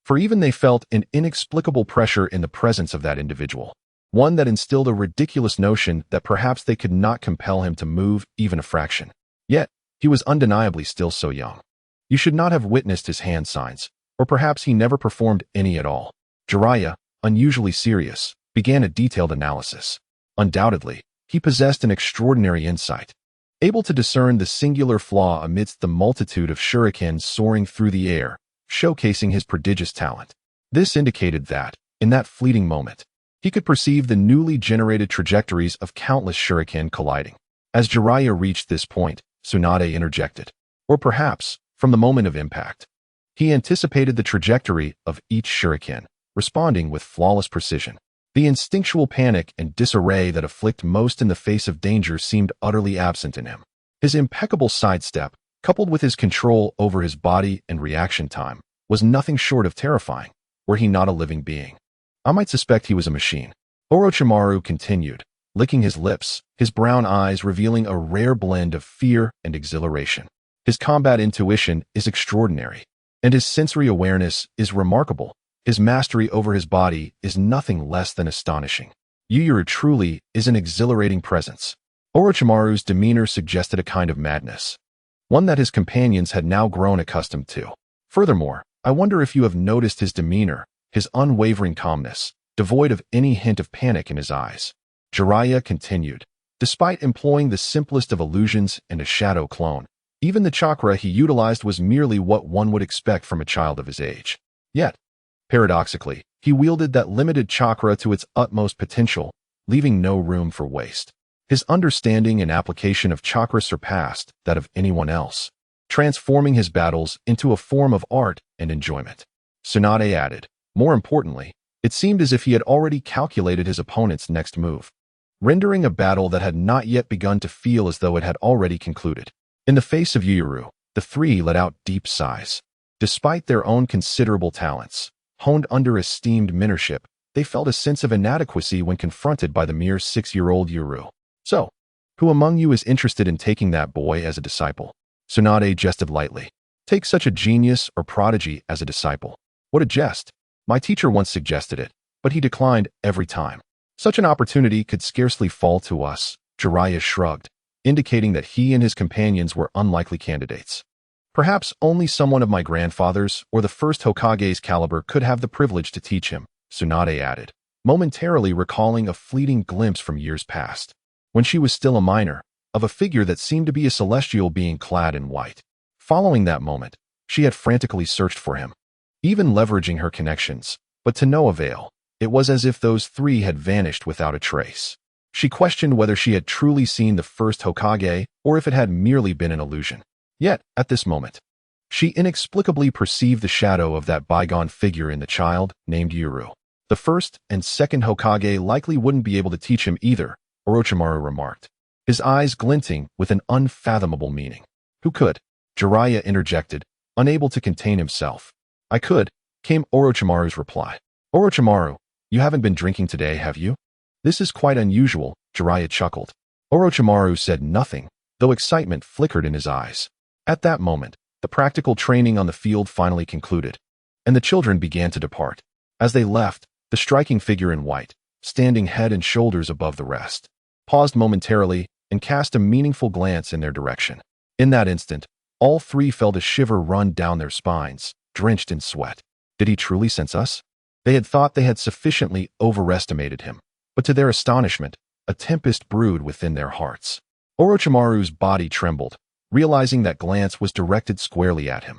For even they felt an inexplicable pressure in the presence of that individual, one that instilled a ridiculous notion that perhaps they could not compel him to move even a fraction. Yet, he was undeniably still so young. You should not have witnessed his hand signs, or perhaps he never performed any at all. Jiraiya, unusually serious, began a detailed analysis. Undoubtedly, he possessed an extraordinary insight, able to discern the singular flaw amidst the multitude of shurikens soaring through the air, showcasing his prodigious talent. This indicated that, in that fleeting moment, he could perceive the newly generated trajectories of countless shuriken colliding. As Jiraiya reached this point, Tsunade interjected. Or perhaps, from the moment of impact, he anticipated the trajectory of each shuriken, responding with flawless precision. The instinctual panic and disarray that afflict most in the face of danger seemed utterly absent in him. His impeccable sidestep, coupled with his control over his body and reaction time, was nothing short of terrifying, were he not a living being. I might suspect he was a machine. Orochimaru continued, licking his lips, his brown eyes revealing a rare blend of fear and exhilaration. His combat intuition is extraordinary, and his sensory awareness is remarkable. His mastery over his body is nothing less than astonishing. Yuyuru truly is an exhilarating presence. Orochimaru's demeanor suggested a kind of madness, one that his companions had now grown accustomed to. Furthermore, I wonder if you have noticed his demeanor, his unwavering calmness, devoid of any hint of panic in his eyes. Jiraiya continued. Despite employing the simplest of illusions and a shadow clone, even the chakra he utilized was merely what one would expect from a child of his age. Yet, paradoxically, he wielded that limited chakra to its utmost potential, leaving no room for waste. His understanding and application of chakra surpassed that of anyone else, transforming his battles into a form of art and enjoyment. Tsunade added, more importantly, it seemed as if he had already calculated his opponent's next move, rendering a battle that had not yet begun to feel as though it had already concluded. In the face of Yuyuru, the three let out deep sighs. Despite their own considerable talents, honed under esteemed mentorship, they felt a sense of inadequacy when confronted by the mere 6-year-old Yuyuru. So, who among you is interested in taking that boy as a disciple? Tsunade jested lightly. Take such a genius or prodigy as a disciple. What a jest. My teacher once suggested it, but he declined every time. Such an opportunity could scarcely fall to us, Jiraiya shrugged, indicating that he and his companions were unlikely candidates. Perhaps only someone of my grandfather's or the first Hokage's caliber could have the privilege to teach him, Tsunade added, momentarily recalling a fleeting glimpse from years past, when she was still a minor, of a figure that seemed to be a celestial being clad in white. Following that moment, she had frantically searched for him, even leveraging her connections, but to no avail. It was as if those three had vanished without a trace. She questioned whether she had truly seen the first Hokage or if it had merely been an illusion. Yet, at this moment, she inexplicably perceived the shadow of that bygone figure in the child named Yuru. The first and second Hokage likely wouldn't be able to teach him either, Orochimaru remarked, his eyes glinting with an unfathomable meaning. Who could? Jiraiya interjected, unable to contain himself. I could, came Orochimaru's reply. Orochimaru, you haven't been drinking today, have you? This is quite unusual, Jiraiya chuckled. Orochimaru said nothing, though excitement flickered in his eyes. At that moment, the practical training on the field finally concluded, and the children began to depart. As they left, the striking figure in white, standing head and shoulders above the rest, paused momentarily, and cast a meaningful glance in their direction. In that instant, all three felt a shiver run down their spines, drenched in sweat. Did he truly sense us? They had thought they had sufficiently overestimated him, but to their astonishment, a tempest brewed within their hearts. Orochimaru's body trembled, realizing that glance was directed squarely at him.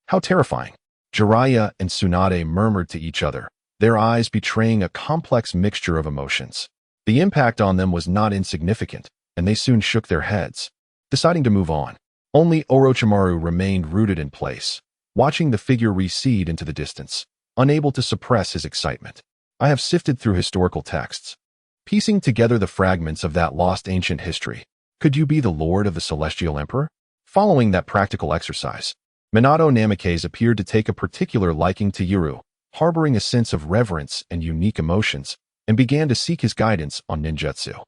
How terrifying! Jiraiya and Tsunade murmured to each other, their eyes betraying a complex mixture of emotions. The impact on them was not insignificant, and they soon shook their heads, deciding to move on. Only Orochimaru remained rooted in place, watching the figure recede into the distance, unable to suppress his excitement. I have sifted through historical texts, piecing together the fragments of that lost ancient history. Could you be the Lord of the Celestial Emperor? Following that practical exercise, Minato Namikaze appeared to take a particular liking to Yuru, harboring a sense of reverence and unique emotions, and began to seek his guidance on ninjutsu.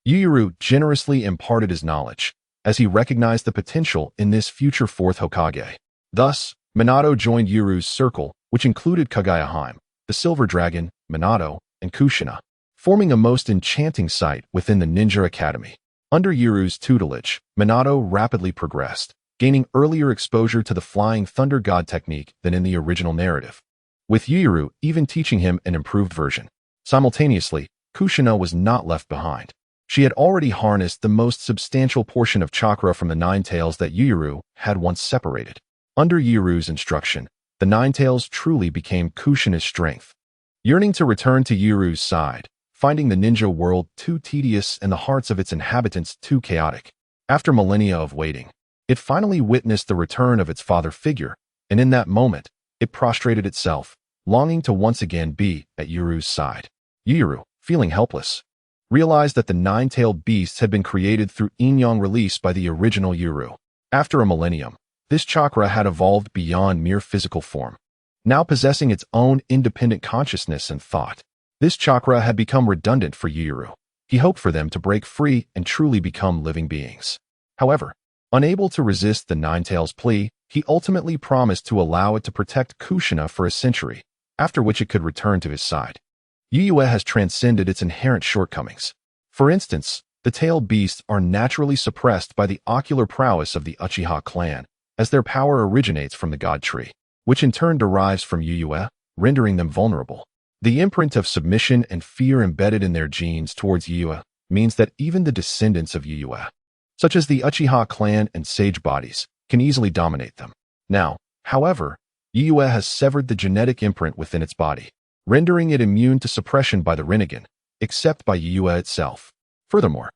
Yuru generously imparted his knowledge, as he recognized the potential in this future fourth Hokage. Thus, Minato joined Yuru's circle, which included Kaguya Hime, the Silver Dragon, Minato, and Kushina, forming a most enchanting sight within the Ninja Academy. Under Yuru's tutelage, Minato rapidly progressed, gaining earlier exposure to the Flying Thunder God technique than in the original narrative, with Yuru even teaching him an improved version. Simultaneously, Kushina was not left behind. She had already harnessed the most substantial portion of chakra from the Nine Tails that Yuru had once separated. Under Yuru's instruction, the Nine Tails truly became Kushina's strength. Yearning to return to Yuru's side, finding the ninja world too tedious and the hearts of its inhabitants too chaotic. After millennia of waiting, it finally witnessed the return of its father figure, and in that moment, it prostrated itself, longing to once again be at Yuru's side. Yuru, feeling helpless, realized that the nine-tailed beasts had been created through yin-yang release by the original Yuru. After a millennium, this chakra had evolved beyond mere physical form, now possessing its own independent consciousness and thought. This chakra had become redundant for Yuru. He hoped for them to break free and truly become living beings. However, unable to resist the Nine-Tails' plea, he ultimately promised to allow it to protect Kushina for a century, after which it could return to his side. Yuyue has transcended its inherent shortcomings. For instance, the tailed beasts are naturally suppressed by the ocular prowess of the Uchiha clan, as their power originates from the God Tree, which in turn derives from Yuyue, rendering them vulnerable. The imprint of submission and fear embedded in their genes towards Yuyue means that even the descendants of Yuyue, such as the Uchiha clan and sage bodies, can easily dominate them. Now, however, Yuyue has severed the genetic imprint within its body, rendering it immune to suppression by the Rinnegan, except by Yuyue itself. Furthermore,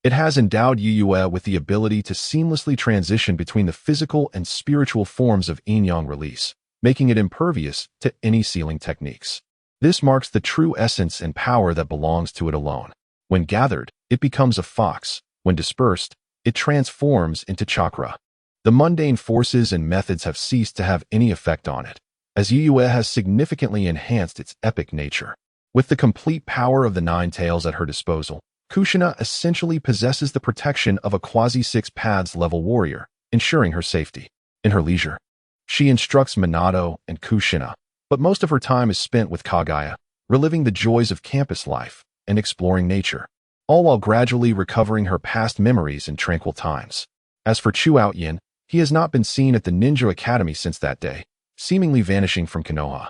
it has endowed Yuyue with the ability to seamlessly transition between the physical and spiritual forms of yin-yang release, making it impervious to any sealing techniques. This marks the true essence and power that belongs to it alone. When gathered, it becomes a fox. When dispersed, it transforms into chakra. The mundane forces and methods have ceased to have any effect on it, as Yuyue has significantly enhanced its epic nature. With the complete power of the Nine Tails at her disposal, Kushina essentially possesses the protection of a quasi-six paths level warrior, ensuring her safety. In her leisure, she instructs Minato and Kushina, but most of her time is spent with Kaguya, reliving the joys of campus life and exploring nature, all while gradually recovering her past memories in tranquil times. As for Chu Outyin, he has not been seen at the Ninja Academy since that day, seemingly vanishing from Konoha.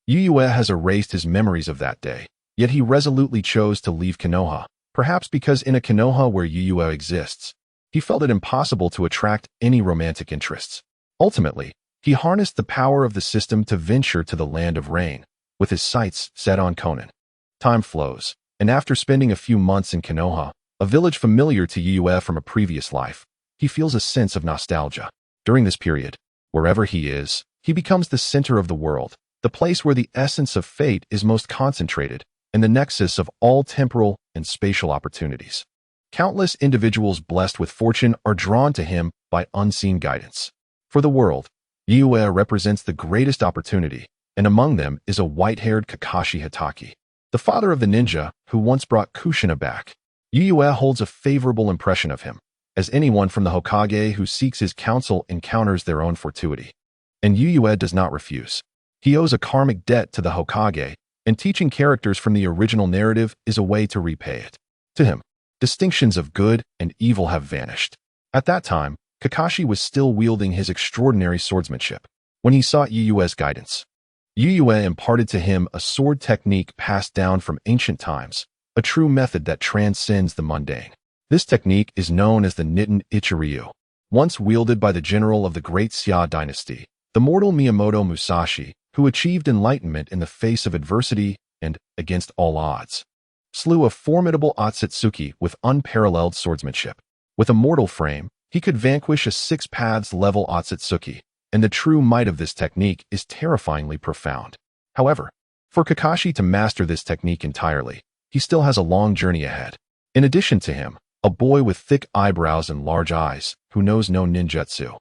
Yuyue has erased his memories of that day, yet he resolutely chose to leave Konoha, perhaps because in a Konoha where Yuyue exists, he felt it impossible to attract any romantic interests. Ultimately, he harnessed the power of the system to venture to the land of rain, with his sights set on Konan. Time flows, and after spending a few months in Konoha, a village familiar to Yuyue from a previous life, he feels a sense of nostalgia. During this period, wherever he is, he becomes the center of the world, the place where the essence of fate is most concentrated, and the nexus of all temporal and spatial opportunities. Countless individuals blessed with fortune are drawn to him by unseen guidance. For the world, Yuyue represents the greatest opportunity, and among them is a white-haired Kakashi Hitaki, the father of the ninja who once brought Kushina back. Yuyue holds a favorable impression of him, as anyone from the Hokage who seeks his counsel encounters their own fortuity. And Yuyue does not refuse. He owes a karmic debt to the Hokage, and teaching characters from the original narrative is a way to repay it. To him, Distinctions of good and evil have vanished. At that time, Kakashi was still wielding his extraordinary swordsmanship. When he sought Yuyue's guidance, Yuyue imparted to him a sword technique passed down from ancient times, a true method that transcends the mundane. This technique is known as the Nitten Ichiryu. Once wielded by the general of the Great Xia dynasty, the mortal Miyamoto Musashi, who achieved enlightenment in the face of adversity and, against all odds, slew a formidable Otsutsuki with unparalleled swordsmanship. With a mortal frame, he could vanquish a six-paths-level Otsutsuki, and the true might of this technique is terrifyingly profound. However, for Kakashi to master this technique entirely, he still has a long journey ahead. In addition to him, a boy with thick eyebrows and large eyes, who knows no ninjutsu,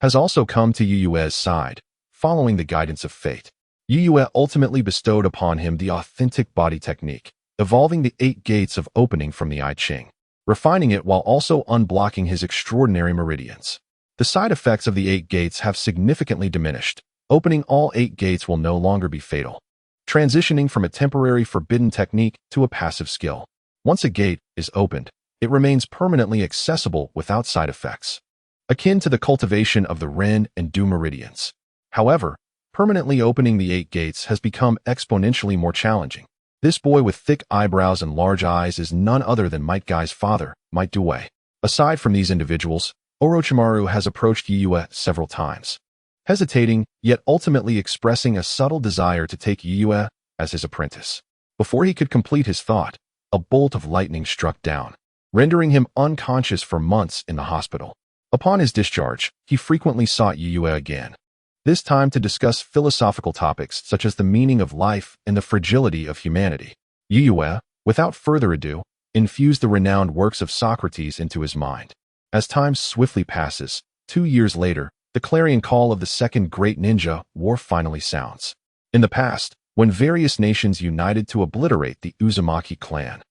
has also come to Yuyue's side, following the guidance of fate. Yuyue ultimately bestowed upon him the authentic body technique, evolving the 8 gates of opening from the I Ching, refining it while also unblocking his extraordinary meridians. The side effects of the 8 gates have significantly diminished. Opening all 8 gates will no longer be fatal, transitioning from a temporary forbidden technique to a passive skill. Once a gate is opened, it remains permanently accessible without side effects, akin to the cultivation of the Ren and Du meridians. However, permanently opening the 8 gates has become exponentially more challenging. This boy with thick eyebrows and large eyes is none other than Might Guy's father, Might Due. Aside from these individuals, Orochimaru has approached Yuyue several times, hesitating, yet ultimately expressing a subtle desire to take Yuyue as his apprentice. Before he could complete his thought, a bolt of lightning struck down, rendering him unconscious for months in the hospital. Upon his discharge, he frequently sought Yuyue again, this time to discuss philosophical topics such as the meaning of life and the fragility of humanity. Yuyue, without further ado, infused the renowned works of Socrates into his mind. As time swiftly passes, 2 years later, the clarion call of the Second Great Ninja War finally sounds. In the past, when various nations united to obliterate the Uzumaki clan,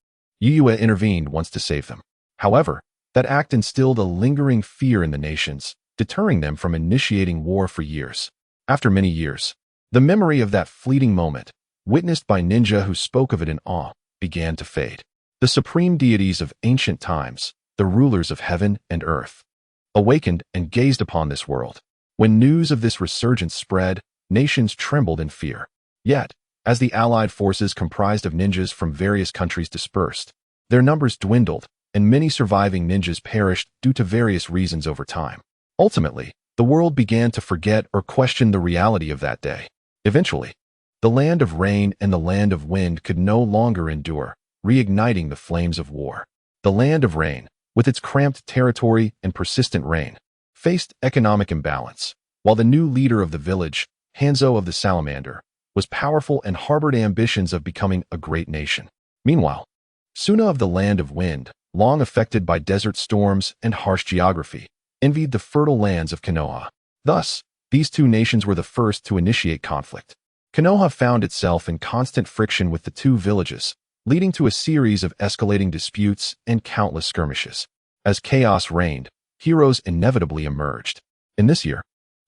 Yuyue intervened once to save them. However, that act instilled a lingering fear in the nations, deterring them from initiating war for years. After many years, the memory of that fleeting moment, witnessed by ninja who spoke of it in awe, began to fade. The supreme deities of ancient times, the rulers of heaven and earth, awakened and gazed upon this world. When news of this resurgence spread, nations trembled in fear. Yet, as the allied forces comprised of ninjas from various countries dispersed, their numbers dwindled, and many surviving ninjas perished due to various reasons over time. Ultimately, the world began to forget or question the reality of that day. Eventually, the land of rain and the land of wind could no longer endure, reigniting the flames of war. The land of rain, with its cramped territory and persistent rain, faced economic imbalance, while the new leader of the village, Hanzo of the Salamander, was powerful and harbored ambitions of becoming a great nation. Meanwhile, Suna of the Land of Wind, long affected by desert storms and harsh geography, envied the fertile lands of Konoha. Thus, these two nations were the first to initiate conflict. Konoha found itself in constant friction with the two villages, leading to a series of escalating disputes and countless skirmishes. As chaos reigned, heroes inevitably emerged. In this year,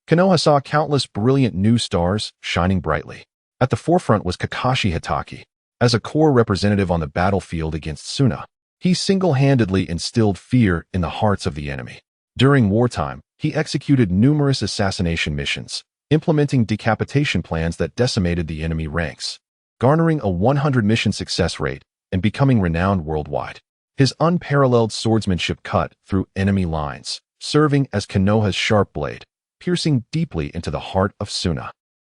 Konoha saw countless brilliant new stars shining brightly. At the forefront was Kakashi Hatake. As a core representative on the battlefield against Suna, he single-handedly instilled fear in the hearts of the enemy. During wartime, he executed numerous assassination missions, implementing decapitation plans that decimated the enemy ranks, garnering a 100 mission success rate and becoming renowned worldwide. His unparalleled swordsmanship cut through enemy lines, serving as Konoha's sharp blade, piercing deeply into the heart of Suna.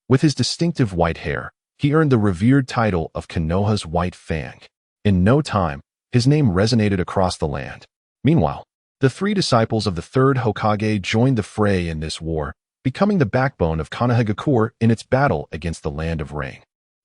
With his distinctive white hair, he earned the revered title of Konoha's White Fang. In no time, his name resonated across the land. Meanwhile, the 3 disciples of the third Hokage joined the fray in this war, becoming the backbone of Konohagakure in its battle against the Land of Rain.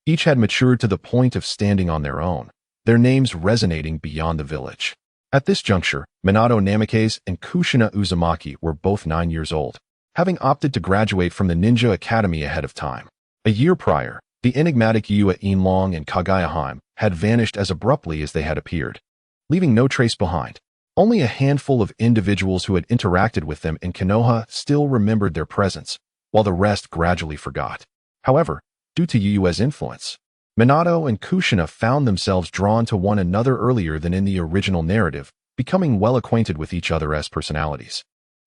Each had matured to the point of standing on their own, their names resonating beyond the village. At this juncture, Minato Namikaze and Kushina Uzumaki were both 9 years old, having opted to graduate from the Ninja Academy ahead of time. A year prior, the enigmatic Yue Inlong and Kaguya Hime had vanished as abruptly as they had appeared, leaving no trace behind. Only a handful of individuals who had interacted with them in Konoha still remembered their presence, while the rest gradually forgot. However, due to Yuyue's influence, Minato and Kushina found themselves drawn to one another earlier than in the original narrative, becoming well acquainted with each other as personalities,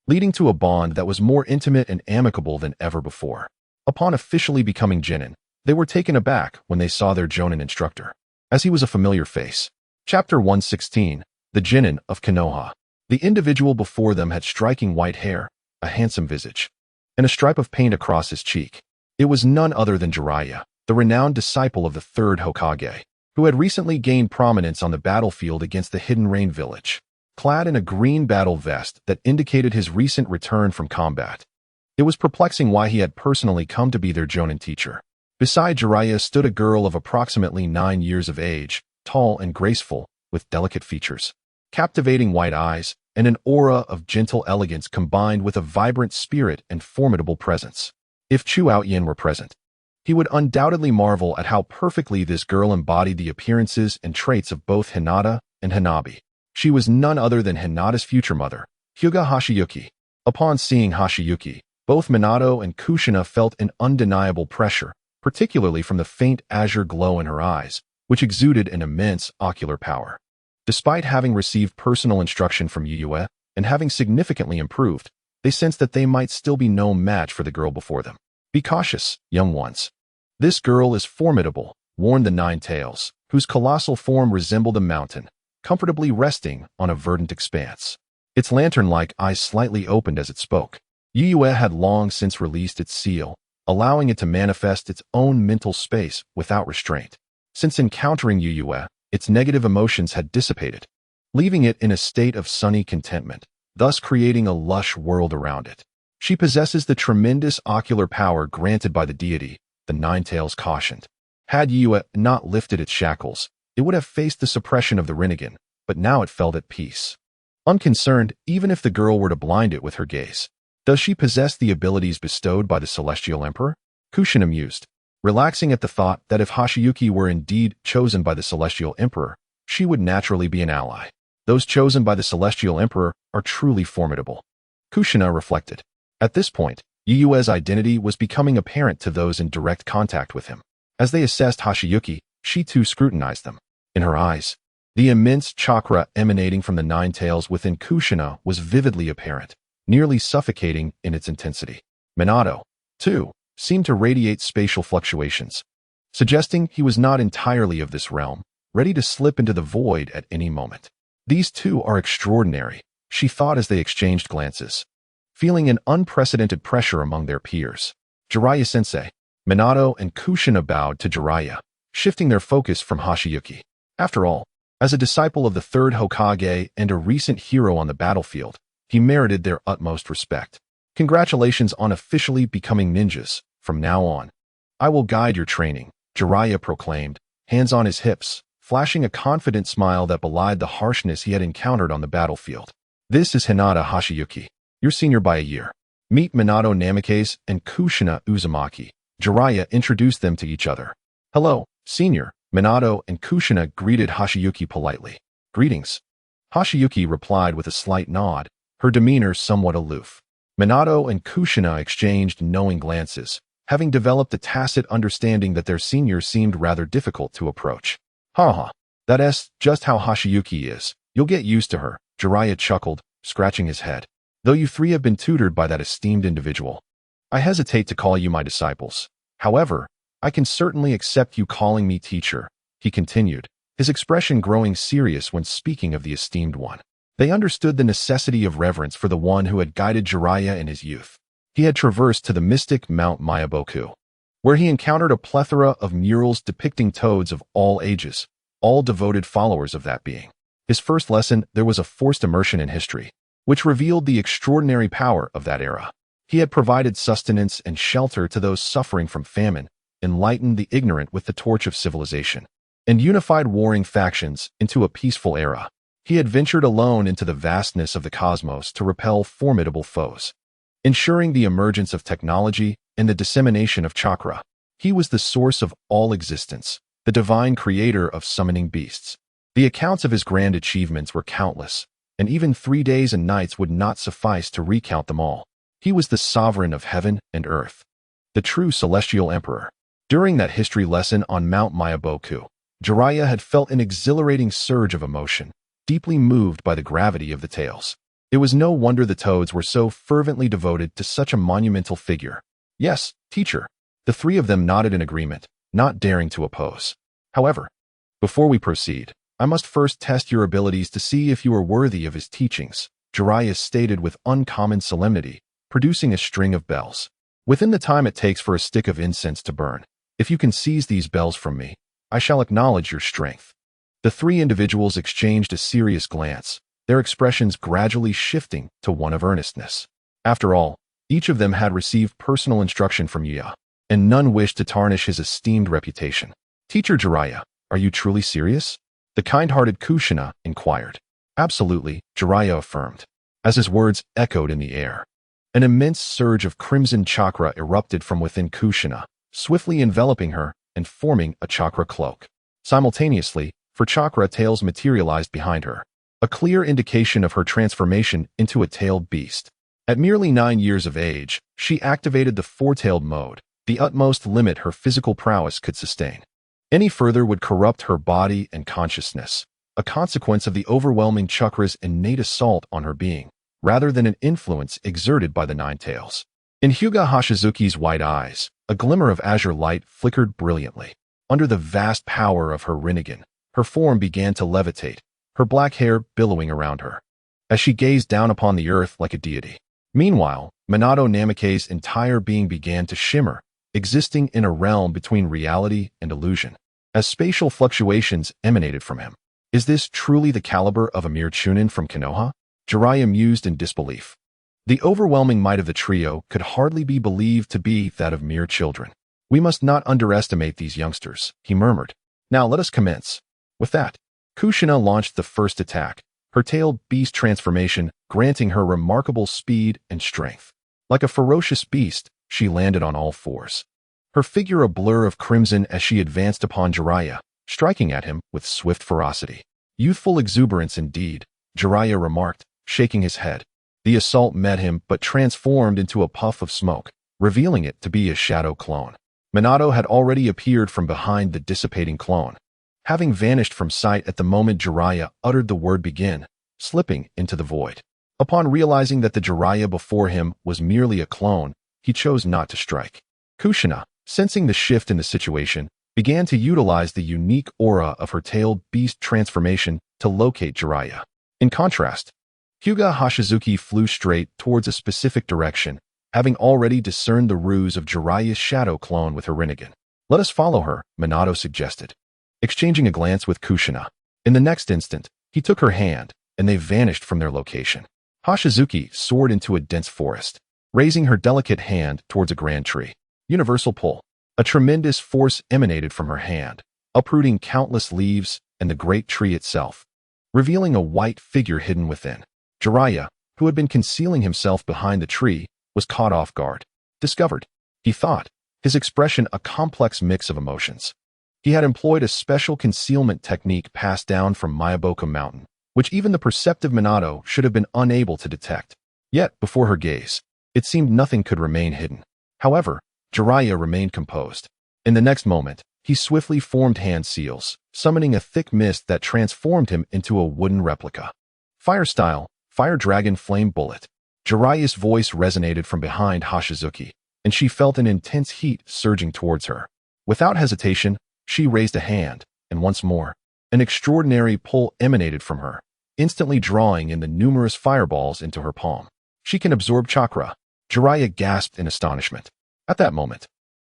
leading to a bond that was more intimate and amicable than ever before. Upon officially becoming Jonin, they were taken aback when they saw their Jonin instructor, as he was a familiar face. Chapter 116, The Jonin of Konoha. The individual before them had striking white hair, a handsome visage, and a stripe of paint across his cheek. It was none other than Jiraiya, the renowned disciple of the third Hokage, who had recently gained prominence on the battlefield against the Hidden Rain village. Clad in a green battle vest that indicated his recent return from combat, it was perplexing why he had personally come to be their Jonin teacher. Beside Jiraiya stood a girl of approximately 9 years of age, tall and graceful, with delicate features, captivating white eyes, and an aura of gentle elegance combined with a vibrant spirit and formidable presence. If Chu Outyin were present, he would undoubtedly marvel at how perfectly this girl embodied the appearances and traits of both Hinata and Hanabi. She was none other than Hinata's future mother, Hyuga Hashiyuki. Upon seeing Hashiyuki, both Minato and Kushina felt an undeniable pressure, particularly from the faint azure glow in her eyes, which exuded an immense ocular power. Despite having received personal instruction from Yuyue and having significantly improved, they sensed that they might still be no match for the girl before them. Be cautious, young ones. This girl is formidable, warned the Nine Tails, whose colossal form resembled a mountain, comfortably resting on a verdant expanse. Its lantern-like eyes slightly opened as it spoke. Yuyue had long since released its seal, allowing it to manifest its own mental space without restraint. Since encountering Yuyue, its negative emotions had dissipated, leaving it in a state of sunny contentment, thus creating a lush world around it. She possesses the tremendous ocular power granted by the deity, the Nine Tails cautioned. Had Yuyue not lifted its shackles, it would have faced the suppression of the Rinnegan, but now it felt at peace. Unconcerned, even if the girl were to blind it with her gaze. Does she possess the abilities bestowed by the Celestial Emperor? Kushina mused, relaxing at the thought that if Hashiyuki were indeed chosen by the Celestial Emperor, she would naturally be an ally. Those chosen by the Celestial Emperor are truly formidable. Kushina reflected. At this point, Yuyue's identity was becoming apparent to those in direct contact with him. As they assessed Hashiyuki, she too scrutinized them. In her eyes, the immense chakra emanating from the Nine Tails within Kushina was vividly apparent, nearly suffocating in its intensity. Minato, too, seemed to radiate spatial fluctuations, suggesting he was not entirely of this realm, ready to slip into the void at any moment. These two are extraordinary, she thought as they exchanged glances, feeling an unprecedented pressure among their peers. Jiraiya-sensei. Minato and Kushina bowed to Jiraiya, shifting their focus from Hashiyuki. After all, as a disciple of the third Hokage and a recent hero on the battlefield, he merited their utmost respect. Congratulations on officially becoming ninjas. From now on, I will guide your training, Jiraiya proclaimed, hands on his hips, flashing a confident smile that belied the harshness he had encountered on the battlefield. This is Hinata Hashiyuki, your senior by a year. Meet Minato Namikaze and Kushina Uzumaki. Jiraiya introduced them to each other. Hello, senior. Minato and Kushina greeted Hashiyuki politely. Greetings. Hashiyuki replied with a slight nod, her demeanor somewhat aloof. Minato and Kushina exchanged knowing glances, having developed a tacit understanding that their senior seemed rather difficult to approach. Haha, that's just how Hashiyuki is. You'll get used to her, Jiraiya chuckled, scratching his head. Though you three have been tutored by that esteemed individual, I hesitate to call you my disciples. However, I can certainly accept you calling me teacher, he continued, his expression growing serious when speaking of the esteemed one. They understood the necessity of reverence for the one who had guided Jiraiya in his youth. He had traversed to the mystic Mount Mayaboku, where he encountered a plethora of murals depicting toads of all ages, all devoted followers of that being. His first lesson, there was a forced immersion in history, which revealed the extraordinary power of that era. He had provided sustenance and shelter to those suffering from famine, enlightened the ignorant with the torch of civilization, and unified warring factions into a peaceful era. He had ventured alone into the vastness of the cosmos to repel formidable foes, ensuring the emergence of technology and the dissemination of chakra. He was the source of all existence, the divine creator of summoning beasts. The accounts of his grand achievements were countless, and even 3 days and nights would not suffice to recount them all. He was the sovereign of heaven and earth, the true celestial emperor. During that history lesson on Mount Mayaboku, Jiraiya had felt an exhilarating surge of emotion, deeply moved by the gravity of the tales. It was no wonder the toads were so fervently devoted to such a monumental figure. Yes, teacher. The three of them nodded in agreement, not daring to oppose. However, before we proceed, I must first test your abilities to see if you are worthy of his teachings, Jiraiya stated with uncommon solemnity, producing a string of bells. Within the time it takes for a stick of incense to burn, if you can seize these bells from me, I shall acknowledge your strength. The three individuals exchanged a serious glance, their expressions gradually shifting to one of earnestness. After all, each of them had received personal instruction from Yuya, and none wished to tarnish his esteemed reputation. Teacher Jiraiya, are you truly serious? The kind-hearted Kushina inquired. Absolutely, Jiraiya affirmed, as his words echoed in the air. An immense surge of crimson chakra erupted from within Kushina, swiftly enveloping her and forming a chakra cloak. Simultaneously, four chakra tails materialized behind her, a clear indication of her transformation into a tailed beast. At merely 9 years of age, she activated the four-tailed mode, the utmost limit her physical prowess could sustain. Any further would corrupt her body and consciousness, a consequence of the overwhelming chakra's innate assault on her being, rather than an influence exerted by the nine tails. In Hyuga Hashizuki's white eyes, a glimmer of azure light flickered brilliantly. Under the vast power of her Rinnegan, her form began to levitate, her black hair billowing around her, as she gazed down upon the earth like a deity. Meanwhile, Minato Namake's entire being began to shimmer, existing in a realm between reality and illusion, as spatial fluctuations emanated from him. Is this truly the caliber of a mere Chunin from Konoha? Jiraiya mused in disbelief. The overwhelming might of the trio could hardly be believed to be that of mere children. We must not underestimate these youngsters, he murmured. Now let us commence. With that, Kushina launched the first attack, her tailed beast transformation granting her remarkable speed and strength. Like a ferocious beast, she landed on all fours, her figure a blur of crimson as she advanced upon Jiraiya, striking at him with swift ferocity. Youthful exuberance indeed, Jiraiya remarked, shaking his head. The assault met him but transformed into a puff of smoke, revealing it to be a shadow clone. Minato had already appeared from behind the dissipating clone, having vanished from sight at the moment Jiraiya uttered the word begin, slipping into the void. Upon realizing that the Jiraiya before him was merely a clone, he chose not to strike. Kushina, sensing the shift in the situation, began to utilize the unique aura of her tailed beast transformation to locate Jiraiya. In contrast, Hyuga Hashizuki flew straight towards a specific direction, having already discerned the ruse of Jiraiya's shadow clone with her Rinnegan. Let us follow her, Minato suggested, exchanging a glance with Kushina. In the next instant, he took her hand, and they vanished from their location. Hashizuki soared into a dense forest, raising her delicate hand towards a grand tree. Universal pull. A tremendous force emanated from her hand, uprooting countless leaves and the great tree itself, revealing a white figure hidden within. Jiraiya, who had been concealing himself behind the tree, was caught off guard. Discovered, he thought, his expression a complex mix of emotions. He had employed a special concealment technique passed down from Mayaboku Mountain, which even the perceptive Minato should have been unable to detect. Yet, before her gaze, it seemed nothing could remain hidden. However, Jiraiya remained composed. In the next moment, he swiftly formed hand seals, summoning a thick mist that transformed him into a wooden replica. Fire style, Fire Dragon Flame Bullet. Jiraiya's voice resonated from behind Hashizuki, and she felt an intense heat surging towards her. Without hesitation, she raised a hand, and once more, an extraordinary pull emanated from her, instantly drawing in the numerous fireballs into her palm. She can absorb chakra. Jiraiya gasped in astonishment. At that moment,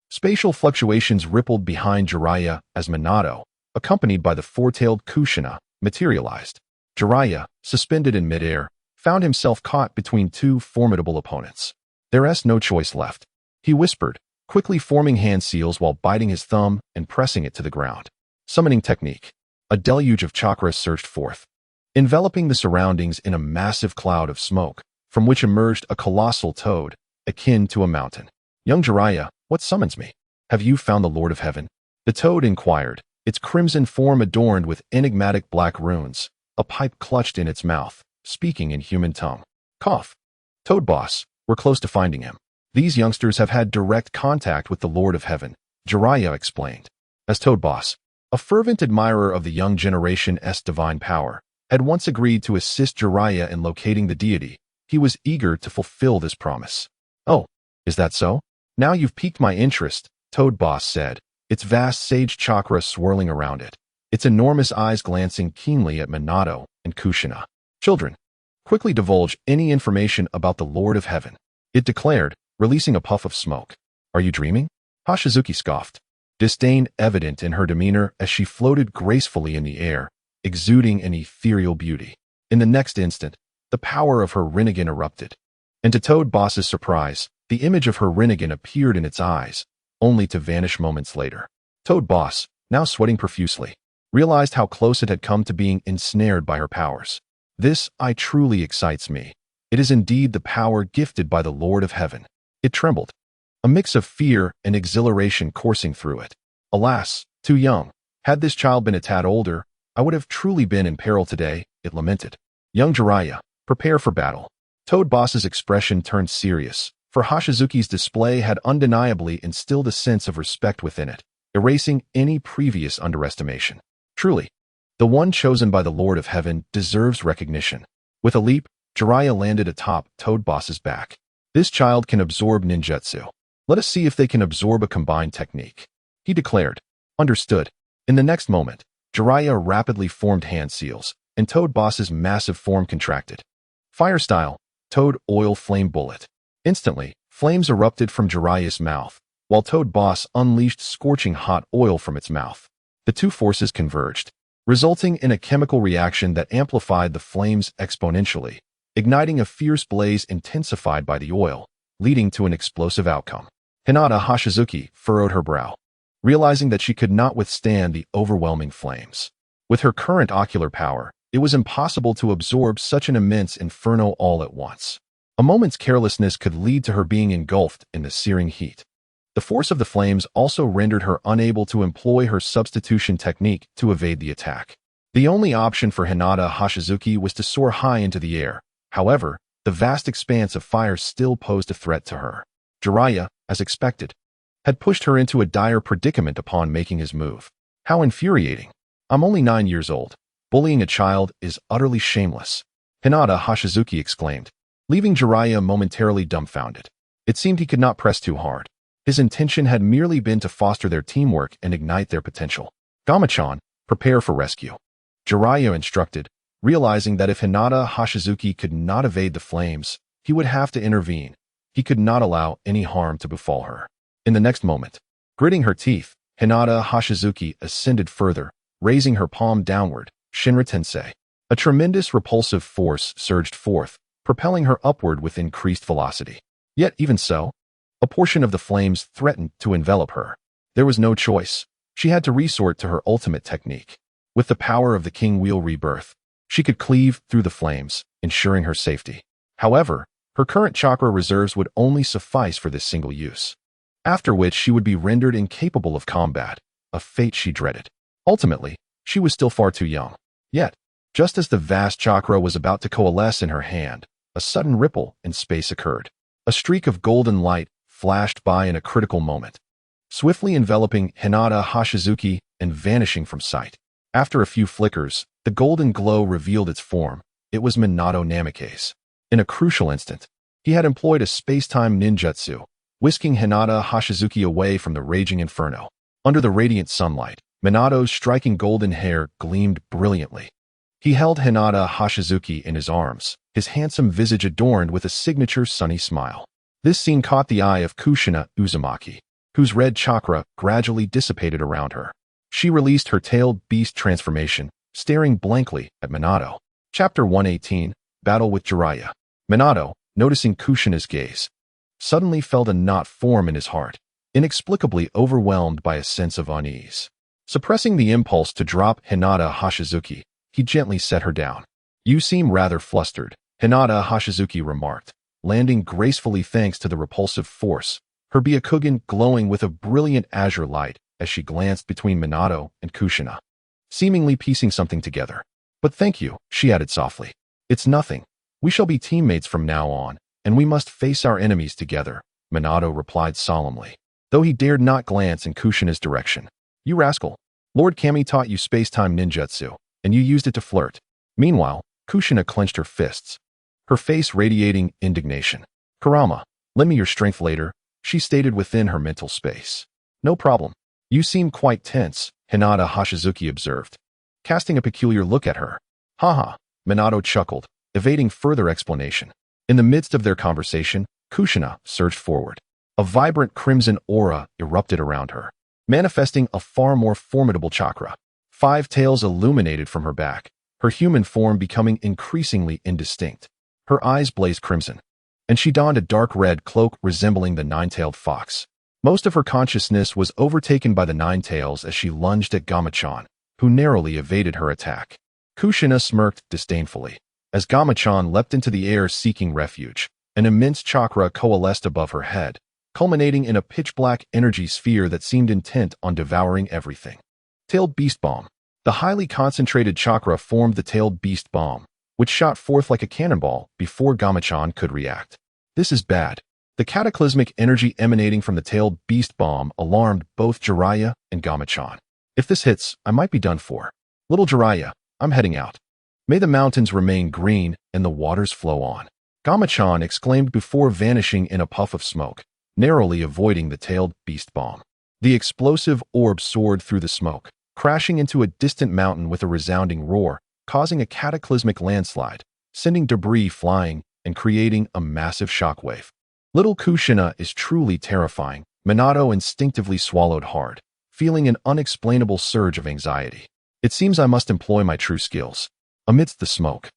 spatial fluctuations rippled behind Jiraiya as Minato, accompanied by the four-tailed Kushina, materialized. Jiraiya, suspended in midair, found himself caught between two formidable opponents. There's no choice left, he whispered, quickly forming hand seals while biting his thumb and pressing it to the ground. Summoning technique. A deluge of chakra surged forth, enveloping the surroundings in a massive cloud of smoke, from which emerged a colossal toad, akin to a mountain. Young Jiraiya, what summons me? Have you found the Lord of Heaven? The toad inquired, its crimson form adorned with enigmatic black runes, a pipe clutched in its mouth, speaking in human tongue. Cough. Toad boss, we're close to finding him. These youngsters have had direct contact with the Lord of Heaven, Jiraiya explained. As Toad Boss, a fervent admirer of the young generation's divine power, had once agreed to assist Jiraiya in locating the deity, he was eager to fulfill this promise. Oh, is that so? Now you've piqued my interest, Toad Boss said, its vast sage chakra swirling around it, its enormous eyes glancing keenly at Minato and Kushina. Children, quickly divulge any information about the Lord of Heaven, it declared, releasing a puff of smoke. Are you dreaming? Hashiguchi scoffed, disdain evident in her demeanor as she floated gracefully in the air, exuding an ethereal beauty. In the next instant, the power of her Rinnegan erupted, and to Toad Boss's surprise, the image of her Rinnegan appeared in its eyes, only to vanish moments later. Toad Boss, now sweating profusely, realized how close it had come to being ensnared by her powers. This truly excites me. It is indeed the power gifted by the Lord of Heaven. It trembled, a mix of fear and exhilaration coursing through it. Alas, too young. Had this child been a tad older, I would have truly been in peril today, it lamented. Young Jiraiya, prepare for battle. Toad Boss's expression turned serious, for Hashiguchi's display had undeniably instilled a sense of respect within it, erasing any previous underestimation. Truly, the one chosen by the Lord of Heaven deserves recognition. With a leap, Jiraiya landed atop Toad Boss's back. This child can absorb ninjutsu. Let us see if they can absorb a combined technique, he declared. Understood. In the next moment, Jiraiya rapidly formed hand seals, and Toad Boss's massive form contracted. Fire style, Toad Oil Flame Bullet. Instantly, flames erupted from Jiraiya's mouth, while Toad Boss unleashed scorching hot oil from its mouth. The two forces converged, resulting in a chemical reaction that amplified the flames exponentially, igniting a fierce blaze intensified by the oil, leading to an explosive outcome. Hinata Hashiguchi furrowed her brow, realizing that she could not withstand the overwhelming flames. With her current ocular power, it was impossible to absorb such an immense inferno all at once. A moment's carelessness could lead to her being engulfed in the searing heat. The force of the flames also rendered her unable to employ her substitution technique to evade the attack. The only option for Hinata Hashiguchi was to soar high into the air. However, the vast expanse of fire still posed a threat to her. Jiraiya, as expected, had pushed her into a dire predicament upon making his move. How infuriating. I'm only 9 years old. Bullying a child is utterly shameless, Hinata Hashiguchi exclaimed, leaving Jiraiya momentarily dumbfounded. It seemed he could not press too hard. His intention had merely been to foster their teamwork and ignite their potential. Gama-chan, prepare for rescue, Jiraiya instructed, realizing that if Hinata Hashiguchi could not evade the flames, he would have to intervene. He could not allow any harm to befall her. In the next moment, gritting her teeth, Hinata Hashiguchi ascended further, raising her palm downward, Shinra Tensei. A tremendous repulsive force surged forth, propelling her upward with increased velocity. Yet even so, a portion of the flames threatened to envelop her. There was no choice. She had to resort to her ultimate technique. With the power of the King Wheel Rebirth, she could cleave through the flames, ensuring her safety. However, her current chakra reserves would only suffice for this single use, after which she would be rendered incapable of combat, a fate she dreaded. Ultimately, she was still far too young. Yet, just as the vast chakra was about to coalesce in her hand, a sudden ripple in space occurred. A streak of golden light flashed by in a critical moment, swiftly enveloping Hinata Hashiguchi and vanishing from sight. After a few flickers, the golden glow revealed its form. It was Minato Namikaze. In a crucial instant, he had employed a space-time ninjutsu, whisking Hinata Hashiguchi away from the raging inferno. Under the radiant sunlight, Minato's striking golden hair gleamed brilliantly. He held Hinata Hashiguchi in his arms, his handsome visage adorned with a signature sunny smile. This scene caught the eye of Kushina Uzumaki, whose red chakra gradually dissipated around her. She released her tailed beast transformation, staring blankly at Minato. Chapter 118, Battle with Jiraiya. Minato, noticing Kushina's gaze, suddenly felt a knot form in his heart, inexplicably overwhelmed by a sense of unease. Suppressing the impulse to drop Hinata Hashiguchi, he gently set her down. You seem rather flustered, Hinata Hashiguchi remarked, landing gracefully thanks to the repulsive force, her Byakugan glowing with a brilliant azure light as she glanced between Minato and Kushina, seemingly piecing something together. But thank you, she added softly. It's nothing. We shall be teammates from now on, and we must face our enemies together, Minato replied solemnly. though he dared not glance in Kushina's direction. "You rascal. Lord Kami taught you space-time ninjutsu, and you used it to flirt." Meanwhile, Kushina clenched her fists, her face radiating indignation. "Kurama, lend me your strength later," she stated within her mental space. "No problem. You seem quite tense," Hinata Hashizuki observed, casting a peculiar look at her. "Haha," Minato chuckled, evading further explanation. In the midst of their conversation, Kushina surged forward. A vibrant crimson aura erupted around her, manifesting a far more formidable chakra. 5 tails illuminated from her back, her human form becoming increasingly indistinct. Her eyes blazed crimson, and she donned a dark red cloak resembling the 9-tailed fox. Most of her consciousness was overtaken by the 9 tails as she lunged at Gama-chan, who narrowly evaded her attack. Kushina smirked disdainfully as Gama-chan leapt into the air seeking refuge. An immense chakra coalesced above her head, culminating in a pitch-black energy sphere that seemed intent on devouring everything. Tailed Beast Bomb. The highly concentrated chakra formed the Tailed Beast Bomb, which shot forth like a cannonball before Gama-chan could react. "This is bad." The cataclysmic energy emanating from the Tailed Beast Bomb alarmed both Jiraiya and Gama-chan. "If this hits, I might be done for. Little Jiraiya, I'm heading out. May the mountains remain green and the waters flow on," Gama-chan exclaimed before vanishing in a puff of smoke, narrowly avoiding the Tailed Beast Bomb. The explosive orb soared through the smoke, crashing into a distant mountain with a resounding roar, causing a cataclysmic landslide, sending debris flying and creating a massive shockwave. Little Kushina is truly terrifying, Minato instinctively swallowed hard, feeling an unexplainable surge of anxiety. "It seems I must employ my true skills." Amidst the smoke,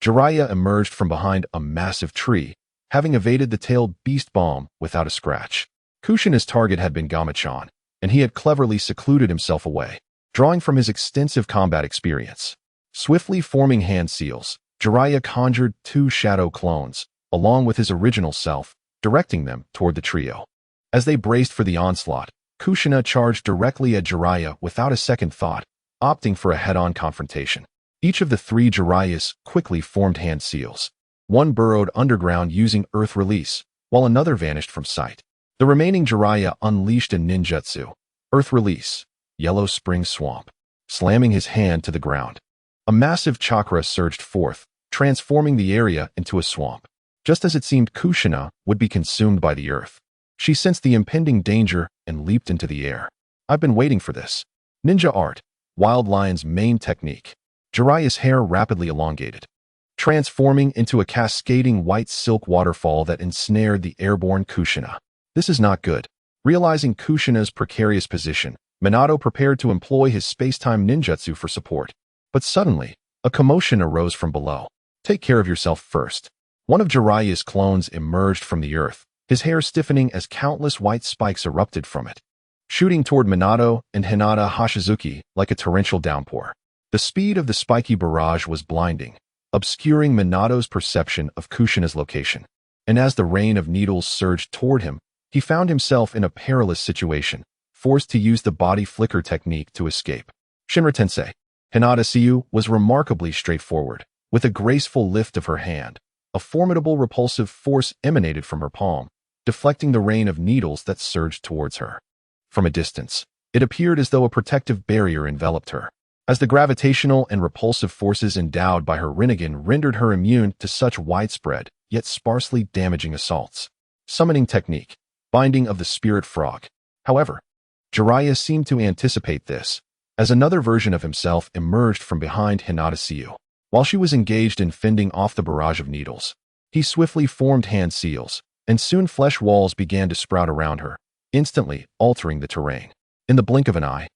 Jiraiya emerged from behind a massive tree, having evaded the Tailed Beast Bomb without a scratch. Kushina's target had been Gama-chan, and he had cleverly secluded himself away, drawing from his extensive combat experience. Swiftly forming hand seals, Jiraiya conjured 2 shadow clones, along with his original self, directing them toward the trio. As they braced for the onslaught, Kushina charged directly at Jiraiya without a second thought, opting for a head-on confrontation. Each of the 3 Jiraiyas quickly formed hand seals. One burrowed underground using earth release, while another vanished from sight. The remaining Jiraiya unleashed a ninjutsu, earth release, yellow spring swamp, slamming his hand to the ground. A massive chakra surged forth, transforming the area into a swamp. Just as it seemed Kushina would be consumed by the earth, she sensed the impending danger and leaped into the air. "I've been waiting for this." Ninja art, Wild Lion's main technique. Jiraiya's hair rapidly elongated, transforming into a cascading white silk waterfall that ensnared the airborne Kushina. This is not good. Realizing Kushina's precarious position, Minato prepared to employ his space-time ninjutsu for support. But suddenly, a commotion arose from below. "Take care of yourself first." One of Jiraiya's clones emerged from the earth, his hair stiffening as countless white spikes erupted from it, shooting toward Minato and Hinata Hashizuki like a torrential downpour. The speed of the spiky barrage was blinding, obscuring Minato's perception of Kushina's location. And as the rain of needles surged toward him, he found himself in a perilous situation, forced to use the body flicker technique to escape. Shinra Tensei. Hinata Siyu was remarkably straightforward. With a graceful lift of her hand, a formidable repulsive force emanated from her palm, deflecting the rain of needles that surged towards her. From a distance, it appeared as though a protective barrier enveloped her, as the gravitational and repulsive forces endowed by her Rinnegan rendered her immune to such widespread, yet sparsely damaging assaults. Summoning technique, binding of the spirit frog. However, Jiraiya seemed to anticipate this, as another version of himself emerged from behind Hinata Siyu. While she was engaged in fending off the barrage of needles, he swiftly formed hand seals, and soon flesh walls began to sprout around her, instantly altering the terrain. In the blink of an eye,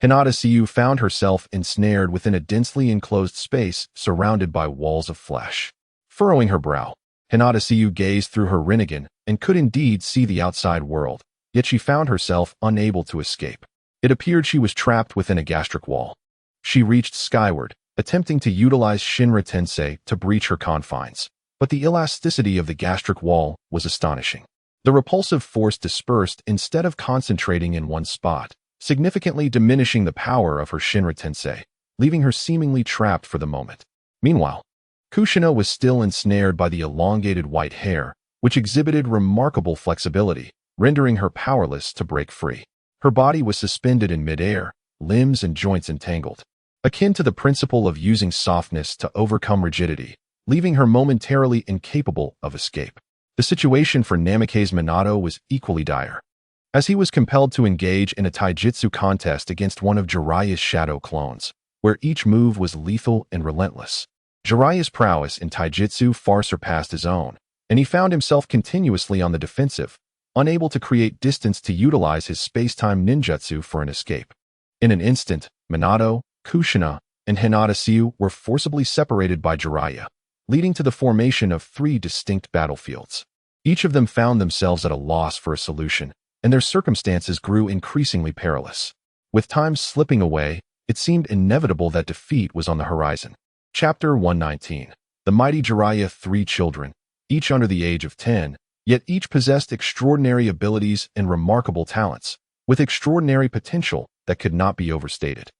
Hinata Siyu found herself ensnared within a densely enclosed space surrounded by walls of flesh. Furrowing her brow, Hinata Siyu gazed through her Rinnegan and could indeed see the outside world, yet she found herself unable to escape. It appeared she was trapped within a gastric wall. She reached skyward, attempting to utilize Shinra Tensei to breach her confines, but the elasticity of the gastric wall was astonishing. The repulsive force dispersed instead of concentrating in one spot, significantly diminishing the power of her Shinra Tensei, leaving her seemingly trapped for the moment. Meanwhile, Kushina was still ensnared by the elongated white hair, which exhibited remarkable flexibility, rendering her powerless to break free. Her body was suspended in midair, limbs and joints entangled, akin to the principle of using softness to overcome rigidity, leaving her momentarily incapable of escape. The situation for Namikaze Minato was equally dire, as he was compelled to engage in a taijutsu contest against one of Jiraiya's shadow clones, where each move was lethal and relentless. Jiraiya's prowess in taijutsu far surpassed his own, and he found himself continuously on the defensive, unable to create distance to utilize his space-time ninjutsu for an escape. In an instant, Minato, Kushina, and Hinata Siu were forcibly separated by Jiraiya, leading to the formation of 3 distinct battlefields. Each of them found themselves at a loss for a solution, and their circumstances grew increasingly perilous. With time slipping away, it seemed inevitable that defeat was on the horizon. Chapter 119. The Mighty Jiraiya 3 children, each under the age of 10, yet each possessed extraordinary abilities and remarkable talents, with extraordinary potential that could not be overstated.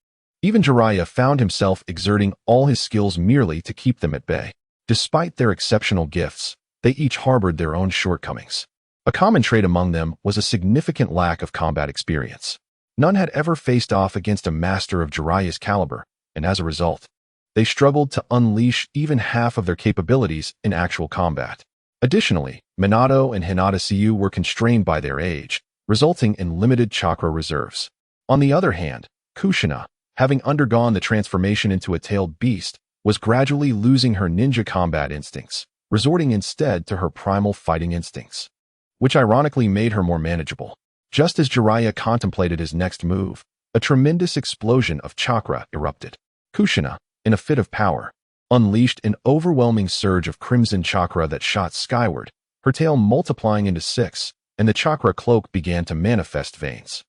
Even Jiraiya found himself exerting all his skills merely to keep them at bay. Despite their exceptional gifts, they each harbored their own shortcomings. A common trait among them was a significant lack of combat experience. None had ever faced off against a master of Jiraiya's caliber, and as a result, they struggled to unleash even half of their capabilities in actual combat. Additionally, Minato and Hinata Siu were constrained by their age, resulting in limited chakra reserves. On the other hand, Kushina, having undergone the transformation into a tailed beast, was gradually losing her ninja combat instincts, resorting instead to her primal fighting instincts, which ironically made her more manageable. Just as Jiraiya contemplated his next move, a tremendous explosion of chakra erupted. Kushina, in a fit of power, unleashed an overwhelming surge of crimson chakra that shot skyward, her tail multiplying into 6, and the chakra cloak began to manifest veins.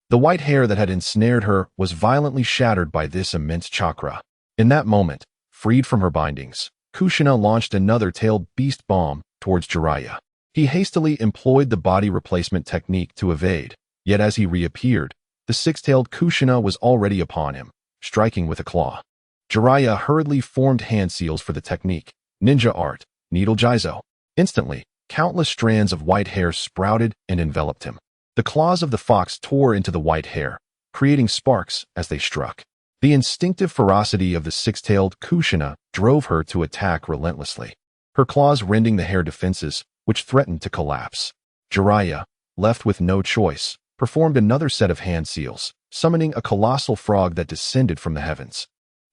The white hair that had ensnared her was violently shattered by this immense chakra. In that moment, freed from her bindings, Kushina launched another tailed beast bomb towards Jiraiya. He hastily employed the body replacement technique to evade, yet as he reappeared, the 6-tailed Kushina was already upon him, striking with a claw. Jiraiya hurriedly formed hand seals for the technique, ninja art, needle jizo. Instantly, countless strands of white hair sprouted and enveloped him. The claws of the fox tore into the white hair, creating sparks as they struck. The instinctive ferocity of the 6-tailed Kushina drove her to attack relentlessly, her claws rending the hair defenses, which threatened to collapse. Jiraiya, left with no choice, performed another set of hand seals, summoning a colossal frog that descended from the heavens,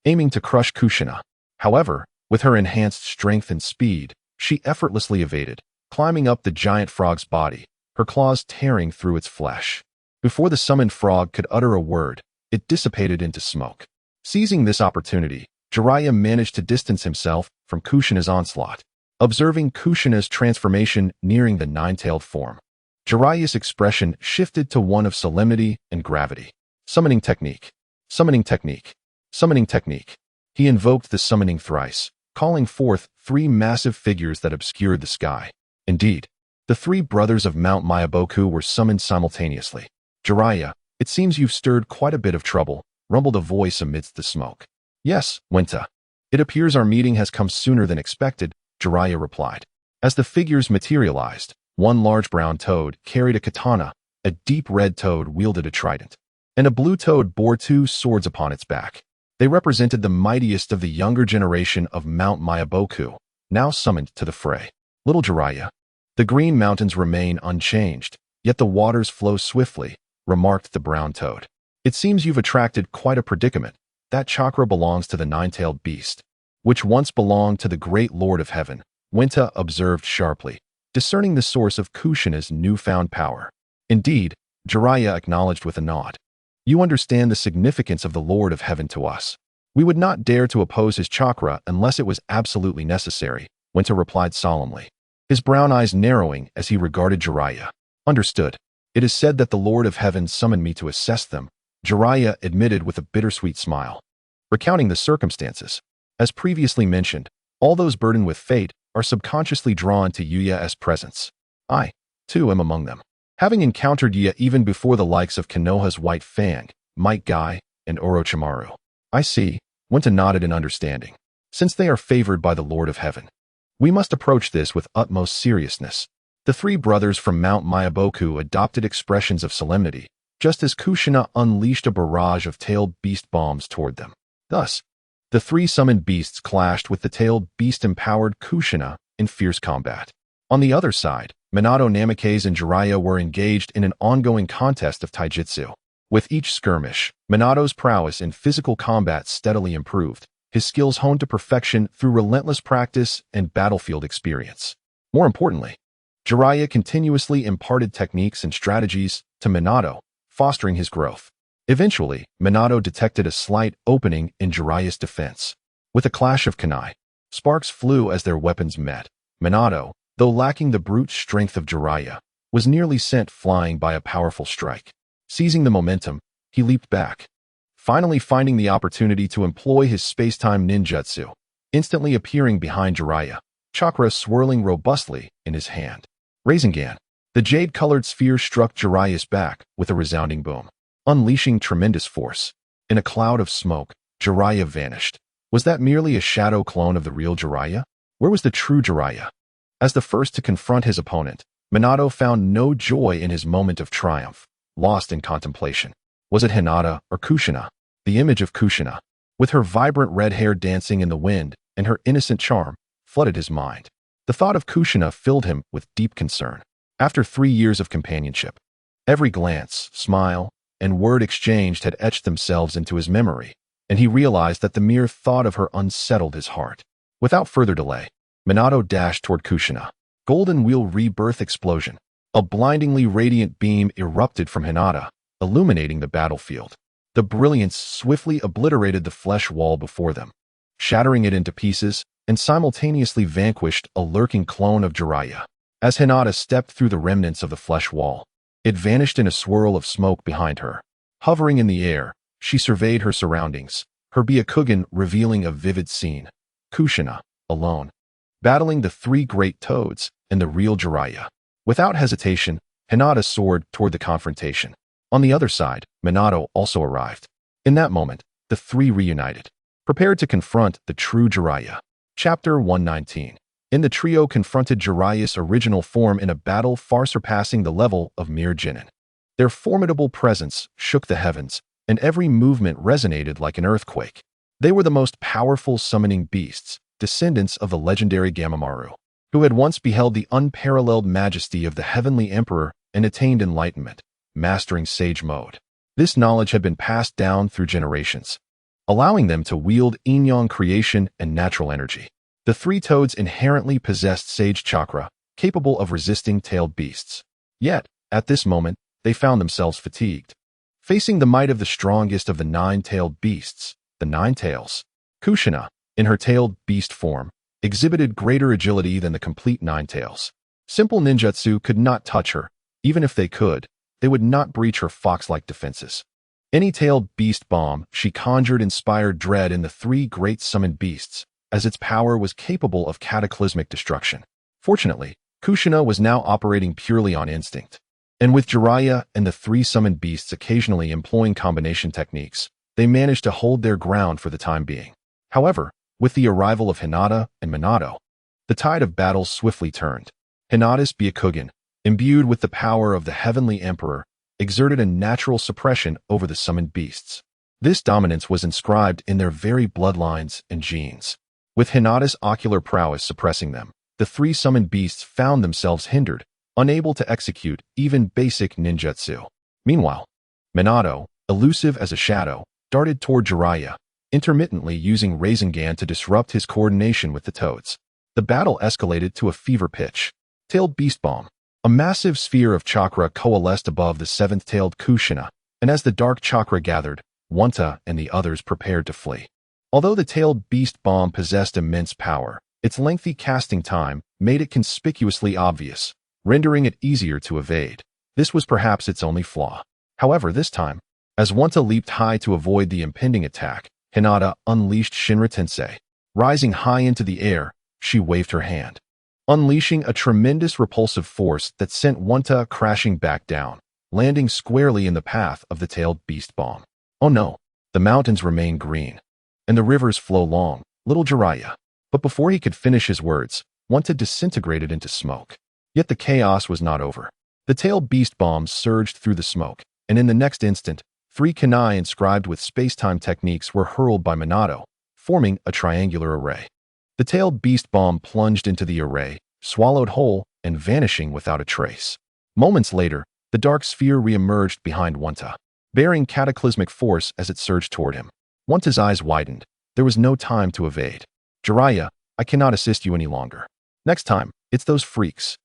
aiming to crush Kushina. However, with her enhanced strength and speed, she effortlessly evaded, climbing up the giant frog's body, her claws tearing through its flesh. Before the summoned frog could utter a word, it dissipated into smoke. Seizing this opportunity, Jiraiya managed to distance himself from Kushina's onslaught. Observing Kushina's transformation nearing the 9-tailed form, Jiraiya's expression shifted to one of solemnity and gravity. Summoning technique. Summoning technique. Summoning technique. He invoked the summoning thrice, calling forth 3 massive figures that obscured the sky. Indeed, the 3 brothers of Mount Myaboku were summoned simultaneously. Jiraiya, it seems you've stirred quite a bit of trouble, rumbled a voice amidst the smoke. Yes, Wenta. It appears our meeting has come sooner than expected, Jiraiya replied. As the figures materialized, one large brown toad carried a katana, a deep red toad wielded a trident, and a blue toad bore 2 swords upon its back. They represented the mightiest of the younger generation of Mount Myaboku, now summoned to the fray. Little Jiraiya, the green mountains remain unchanged, yet the waters flow swiftly, remarked the brown toad. It seems you've attracted quite a predicament. That chakra belongs to the 9-tailed beast, which once belonged to the great Lord of Heaven, Wenta observed sharply, discerning the source of Kushina's newfound power. Indeed, Jiraiya acknowledged with a nod. You understand the significance of the Lord of Heaven to us. We would not dare to oppose his chakra unless it was absolutely necessary, Wenta replied solemnly, his brown eyes narrowing as he regarded Jiraiya. Understood. It is said that the Lord of Heaven summoned me to assess them, Jiraiya admitted with a bittersweet smile. Recounting the circumstances, as previously mentioned, all those burdened with fate are subconsciously drawn to Yuya's presence. I, too, am among them. Having encountered Yuya even before the likes of Konoha's White Fang, Might Guy, and Orochimaru. I see, Wenta nodded in understanding. Since they are favored by the Lord of Heaven, we must approach this with utmost seriousness. The three brothers from Mount Mayaboku adopted expressions of solemnity, just as Kushina unleashed a barrage of tailed beast bombs toward them. Thus, the three summoned beasts clashed with the tailed beast-empowered Kushina in fierce combat. On the other side, Minato, Namikaze, and Jiraiya were engaged in an ongoing contest of taijutsu. With each skirmish, Minato's prowess in physical combat steadily improved, his skills honed to perfection through relentless practice and battlefield experience. More importantly, Jiraiya continuously imparted techniques and strategies to Minato, fostering his growth. Eventually, Minato detected a slight opening in Jiraiya's defense. With a clash of kunai, sparks flew as their weapons met. Minato, though lacking the brute strength of Jiraiya, was nearly sent flying by a powerful strike. Seizing the momentum, he leaped back, finally finding the opportunity to employ his space-time ninjutsu, instantly appearing behind Jiraiya, chakra swirling robustly in his hand. Rinnegan, the jade-colored sphere struck Jiraiya's back with a resounding boom, unleashing tremendous force. In a cloud of smoke, Jiraiya vanished. Was that merely a shadow clone of the real Jiraiya? Where was the true Jiraiya? As the first to confront his opponent, Minato found no joy in his moment of triumph, lost in contemplation. Was it Hinata or Kushina? The image of Kushina, with her vibrant red hair dancing in the wind and her innocent charm, flooded his mind. The thought of Kushina filled him with deep concern. After 3 years of companionship, every glance, smile, and word exchanged had etched themselves into his memory, and he realized that the mere thought of her unsettled his heart. Without further delay, Minato dashed toward Kushina. Golden Wheel Rebirth Explosion. A blindingly radiant beam erupted from Hinata, illuminating the battlefield. The brilliance swiftly obliterated the flesh wall before them, shattering it into pieces, and simultaneously vanquished a lurking clone of Jiraiya. As Hinata stepped through the remnants of the flesh wall, it vanished in a swirl of smoke behind her. Hovering in the air, she surveyed her surroundings, her Byakugan revealing a vivid scene. Kushina, alone, battling the three great toads and the real Jiraiya. Without hesitation, Hinata soared toward the confrontation. On the other side, Minato also arrived. In that moment, the three reunited, prepared to confront the true Jiraiya. Chapter 119. In the trio confronted Jiraiya's original form in a battle far surpassing the level of mere genin. Their formidable presence shook the heavens, and every movement resonated like an earthquake. They were the most powerful summoning beasts, descendants of the legendary Gamamaru, who had once beheld the unparalleled majesty of the heavenly emperor and attained enlightenment, mastering sage mode. This knowledge had been passed down through generations, allowing them to wield yin-yang creation and natural energy. The three toads inherently possessed sage chakra, capable of resisting tailed beasts. Yet, at this moment, they found themselves fatigued. Facing the might of the strongest of the nine-tailed beasts, the Nine Tails, Kushina, in her tailed beast form, exhibited greater agility than the complete Nine Tails. Simple ninjutsu could not touch her. Even if they could, they would not breach her fox-like defenses. Any tailed beast bomb she conjured inspired dread in the three great summoned beasts, as its power was capable of cataclysmic destruction. Fortunately, Kushina was now operating purely on instinct, and with Jiraiya and the three summoned beasts occasionally employing combination techniques, they managed to hold their ground for the time being. However, with the arrival of Hinata and Minato, the tide of battle swiftly turned. Hinata's Byakugan, imbued with the power of the heavenly emperor, exerted a natural suppression over the summoned beasts. This dominance was inscribed in their very bloodlines and genes. With Hinata's ocular prowess suppressing them, the three summoned beasts found themselves hindered, unable to execute even basic ninjutsu. Meanwhile, Minato, elusive as a shadow, darted toward Jiraiya, intermittently using Rinnegan to disrupt his coordination with the toads. The battle escalated to a fever pitch. Tailed Beast Bomb. A massive sphere of chakra coalesced above the seventh-tailed Kushina, and as the dark chakra gathered, Wanta and the others prepared to flee. Although the tailed beast bomb possessed immense power, its lengthy casting time made it conspicuously obvious, rendering it easier to evade. This was perhaps its only flaw. However, this time, as Wanta leaped high to avoid the impending attack, Hinata unleashed Shinra Tensei. Rising high into the air, she waved her hand, unleashing a tremendous repulsive force that sent Wanta crashing back down, landing squarely in the path of the tailed beast bomb. Oh no, the mountains remain green, and the rivers flow long, little Jiraiya. But before he could finish his words, Wanta disintegrated into smoke. Yet the chaos was not over. The tailed beast bombs surged through the smoke, and in the next instant, 3 kunai inscribed with space-time techniques were hurled by Minato, forming a triangular array. The tailed beast bomb plunged into the array, swallowed whole, and vanishing without a trace. Moments later, the dark sphere re-emerged behind Wanta, bearing cataclysmic force as it surged toward him. Wanta's eyes widened. There was no time to evade. Jiraiya, I cannot assist you any longer. Next time, it's those freaks.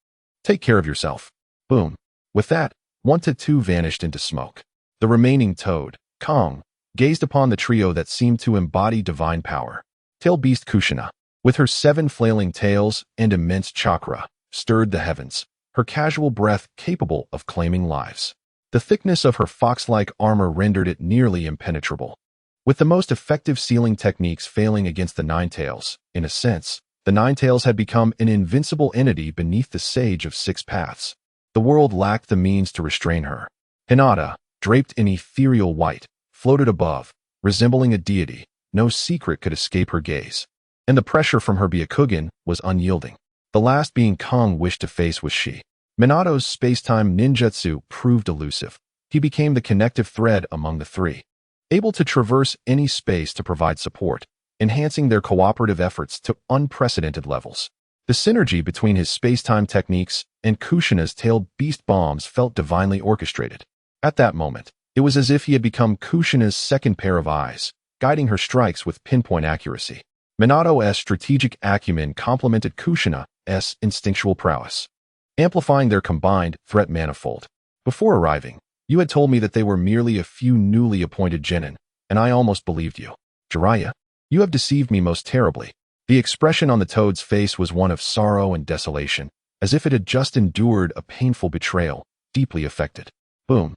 Take care of yourself. Boom. With that, Wanta too vanished into smoke. The remaining toad, Kong, gazed upon the trio that seemed to embody divine power. Tail beast Kushina, with her 7 flailing tails and immense chakra, stirred the heavens, her casual breath capable of claiming lives. The thickness of her fox-like armor rendered it nearly impenetrable. With the most effective sealing techniques failing against the Nine Tails, in a sense, the Nine Tails had become an invincible entity beneath the Sage of 6 Paths. The world lacked the means to restrain her. Hinata, draped in ethereal white, floated above, resembling a deity. No secret could escape her gaze. And the pressure from her Byakugan was unyielding. The last being Kong wished to face was she. Minato's space-time ninjutsu proved elusive. He became the connective thread among the 3, able to traverse any space to provide support, enhancing their cooperative efforts to unprecedented levels. The synergy between his space-time techniques and Kushina's tailed beast bombs felt divinely orchestrated. At that moment, it was as if he had become Kushina's second pair of eyes, guiding her strikes with pinpoint accuracy. Minato's strategic acumen complemented Kushina's instinctual prowess, amplifying their combined threat manifold. Before arriving, you had told me that they were merely a few newly appointed genin, and I almost believed you. Jiraiya, you have deceived me most terribly. The expression on the toad's face was one of sorrow and desolation, as if it had just endured a painful betrayal, deeply affected. Boom.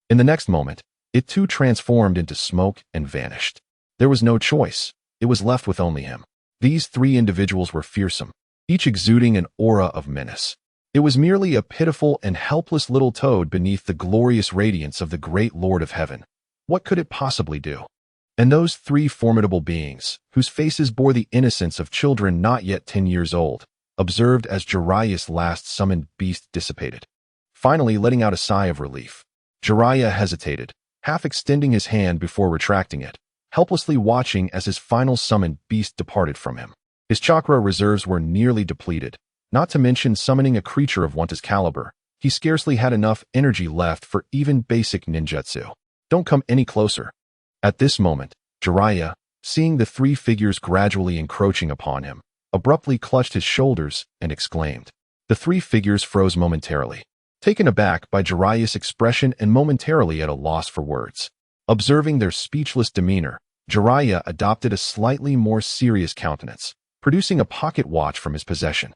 In the next moment, it too transformed into smoke and vanished. There was no choice. It was left with only him. These 3 individuals were fearsome, each exuding an aura of menace. It was merely a pitiful and helpless little toad beneath the glorious radiance of the great Lord of Heaven. What could it possibly do? And those 3 formidable beings, whose faces bore the innocence of children not yet 10 years old, observed as Jiraiya's last summoned beast dissipated, finally letting out a sigh of relief. Jiraiya hesitated, half extending his hand before retracting it, helplessly watching as his final summoned beast departed from him. His chakra reserves were nearly depleted, not to mention summoning a creature of Wanta's caliber. He scarcely had enough energy left for even basic ninjutsu. Don't come any closer. At this moment, Jiraiya, seeing the 3 figures gradually encroaching upon him, abruptly clutched his shoulders and exclaimed. The 3 figures froze momentarily, taken aback by Jiraiya's expression and momentarily at a loss for words. Observing their speechless demeanor, Jiraiya adopted a slightly more serious countenance, producing a pocket watch from his possession.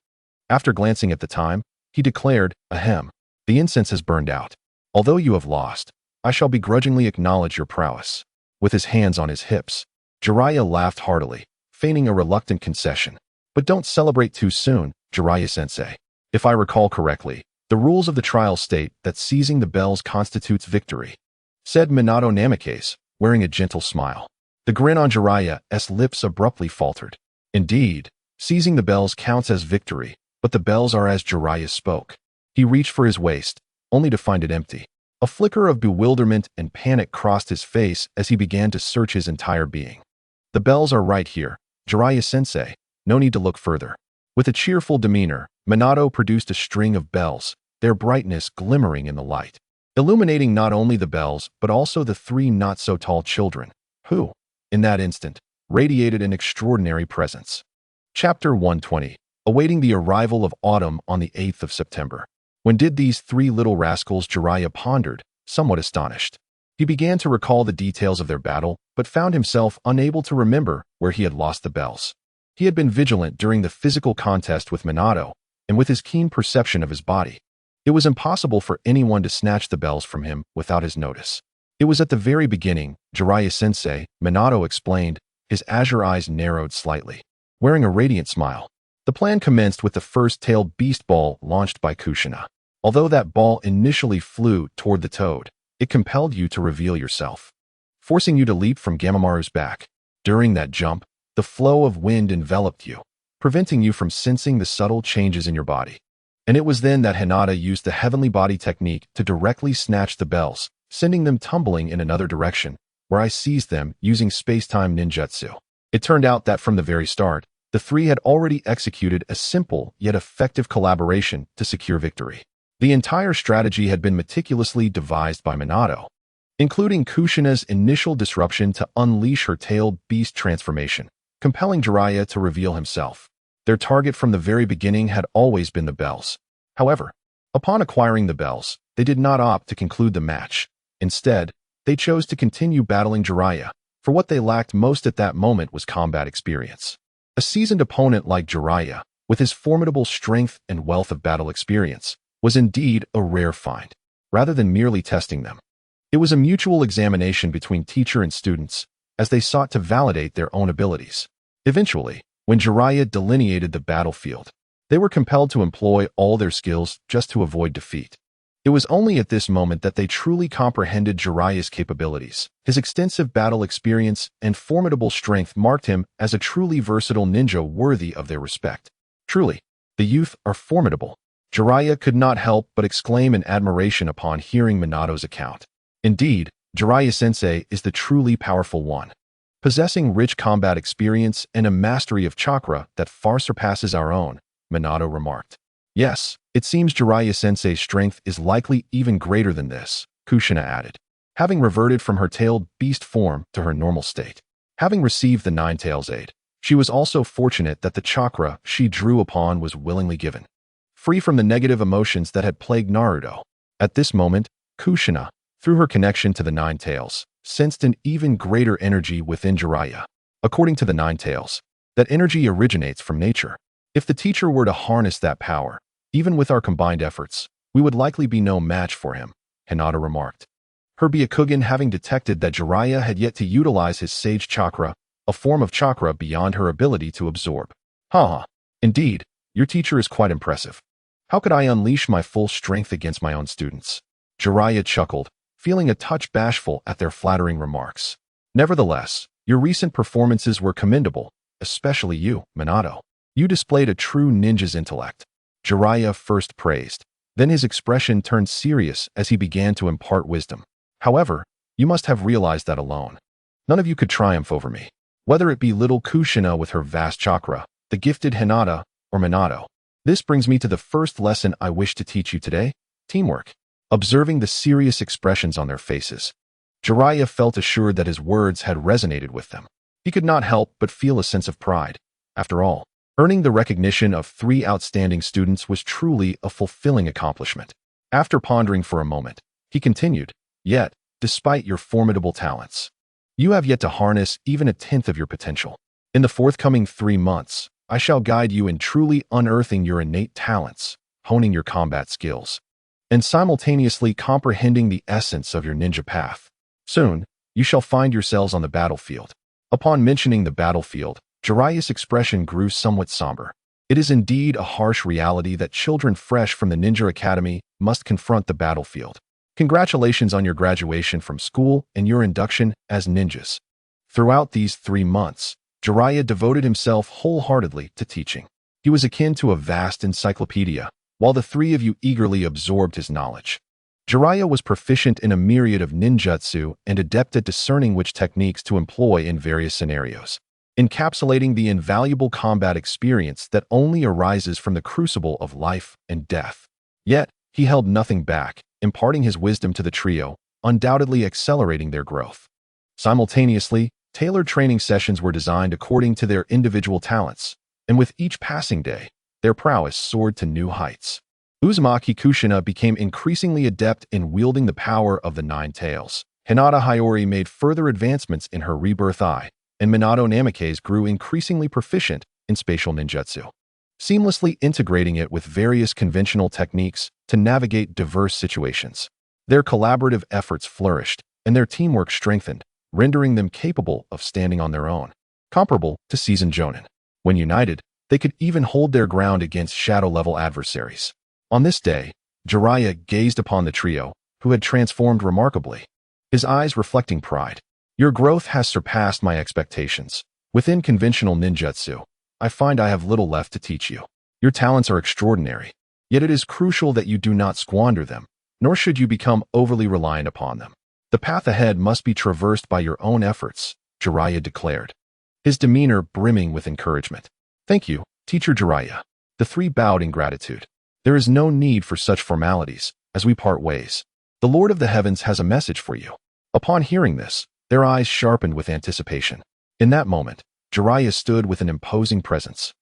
After glancing at the time, he declared, Ahem, the incense has burned out. Although you have lost, I shall begrudgingly acknowledge your prowess. With his hands on his hips, Jiraiya laughed heartily, feigning a reluctant concession. But don't celebrate too soon, Jiraiya-sensei. If I recall correctly, the rules of the trial state that seizing the bells constitutes victory, said Minato Namikaze, wearing a gentle smile. The grin on Jiraiya's lips abruptly faltered. Indeed, seizing the bells counts as victory, but the bells are as Jiraiya spoke. He reached for his waist, only to find it empty. A flicker of bewilderment and panic crossed his face as he began to search his entire being. The bells are right here, Jiraiya-sensei. No need to look further. With a cheerful demeanor, Minato produced a string of bells, their brightness glimmering in the light, illuminating not only the bells but also the 3 not-so-tall children, who, in that instant, radiated an extraordinary presence. Chapter 120. Awaiting the arrival of autumn on the 8th of September. When did these 3 little rascals? Jiraiya pondered, somewhat astonished. He began to recall the details of their battle, but found himself unable to remember where he had lost the bells. He had been vigilant during the physical contest with Minato, and with his keen perception of his body, it was impossible for anyone to snatch the bells from him without his notice. It was at the very beginning, Jiraiya-sensei, Minato explained, his azure eyes narrowed slightly. Wearing a radiant smile, the plan commenced with the first tailed beast ball launched by Kushina. Although that ball initially flew toward the toad, it compelled you to reveal yourself, forcing you to leap from Gamamaru's back. During that jump, the flow of wind enveloped you, preventing you from sensing the subtle changes in your body. And it was then that Hinata used the heavenly body technique to directly snatch the bells, sending them tumbling in another direction, where I seized them using space-time ninjutsu. It turned out that from the very start, the three had already executed a simple yet effective collaboration to secure victory. The entire strategy had been meticulously devised by Minato, including Kushina's initial disruption to unleash her tailed beast transformation, compelling Jiraiya to reveal himself. Their target from the very beginning had always been the bells. However, upon acquiring the bells, they did not opt to conclude the match. Instead, they chose to continue battling Jiraiya, for what they lacked most at that moment was combat experience. A seasoned opponent like Jiraiya, with his formidable strength and wealth of battle experience, was indeed a rare find. Rather than merely testing them, it was a mutual examination between teacher and students, as they sought to validate their own abilities. Eventually, when Jiraiya delineated the battlefield, they were compelled to employ all their skills just to avoid defeat. It was only at this moment that they truly comprehended Jiraiya's capabilities. His extensive battle experience and formidable strength marked him as a truly versatile ninja worthy of their respect. Truly, the youth are formidable. Jiraiya could not help but exclaim in admiration upon hearing Minato's account. Indeed, Jiraiya-sensei is the truly powerful one, possessing rich combat experience and a mastery of chakra that far surpasses our own, Minato remarked. Yes, it seems Jiraiya-sensei's strength is likely even greater than this, Kushina added, having reverted from her tailed beast form to her normal state. Having received the Nine Tails aid, she was also fortunate that the chakra she drew upon was willingly given, free from the negative emotions that had plagued Naruto. At this moment, Kushina, through her connection to the Nine Tails, sensed an even greater energy within Jiraiya. According to the Nine Tails, that energy originates from nature. If the teacher were to harness that power, even with our combined efforts, we would likely be no match for him, Hinata remarked. Her Byakugan having detected that Jiraiya had yet to utilize his Sage Chakra, a form of chakra beyond her ability to absorb. Haha, indeed, your teacher is quite impressive. How could I unleash my full strength against my own students? Jiraiya chuckled, feeling a touch bashful at their flattering remarks. Nevertheless, your recent performances were commendable, especially you, Minato. You displayed a true ninja's intellect. Jiraiya first praised. Then his expression turned serious as he began to impart wisdom. However, you must have realized that alone. None of you could triumph over me. Whether it be little Kushina with her vast chakra, the gifted Hinata, or Minato. This brings me to the first lesson I wish to teach you today: teamwork. Observing the serious expressions on their faces, Jiraiya felt assured that his words had resonated with them. He could not help but feel a sense of pride. After all, earning the recognition of three outstanding students was truly a fulfilling accomplishment. After pondering for a moment, he continued, "Yet, despite your formidable talents, you have yet to harness even a tenth of your potential. In the forthcoming 3 months, I shall guide you in truly unearthing your innate talents, honing your combat skills, and simultaneously comprehending the essence of your ninja path. Soon, you shall find yourselves on the battlefield." Upon mentioning the battlefield, Jiraiya's expression grew somewhat somber. It is indeed a harsh reality that children fresh from the Ninja Academy must confront the battlefield. Congratulations on your graduation from school and your induction as ninjas. Throughout these 3 months, Jiraiya devoted himself wholeheartedly to teaching. He was akin to a vast encyclopedia, while the three of you eagerly absorbed his knowledge. Jiraiya was proficient in a myriad of ninjutsu and adept at discerning which techniques to employ in various scenarios, encapsulating the invaluable combat experience that only arises from the crucible of life and death. Yet, he held nothing back, imparting his wisdom to the trio, undoubtedly accelerating their growth. Simultaneously, tailored training sessions were designed according to their individual talents, and with each passing day, their prowess soared to new heights. Uzumaki Kushina became increasingly adept in wielding the power of the Nine Tails. Hinata Hiyori made further advancements in her rebirth eye, and Minato Namikaze grew increasingly proficient in spatial ninjutsu, seamlessly integrating it with various conventional techniques to navigate diverse situations. Their collaborative efforts flourished, and their teamwork strengthened, rendering them capable of standing on their own, comparable to seasoned jonin. When united, they could even hold their ground against shadow-level adversaries. On this day, Jiraiya gazed upon the trio, who had transformed remarkably, his eyes reflecting pride. "Your growth has surpassed my expectations. Within conventional ninjutsu, I find I have little left to teach you. Your talents are extraordinary. Yet it is crucial that you do not squander them, nor should you become overly reliant upon them. The path ahead must be traversed by your own efforts, Jiraiya declared, his demeanor brimming with encouragement. Thank you, Teacher Jiraiya. The three bowed in gratitude. There is no need for such formalities, as we part ways. The Lord of the Heavens has a message for you. Upon hearing this, their eyes sharpened with anticipation. In that moment, Jiraiya stood with an imposing presence,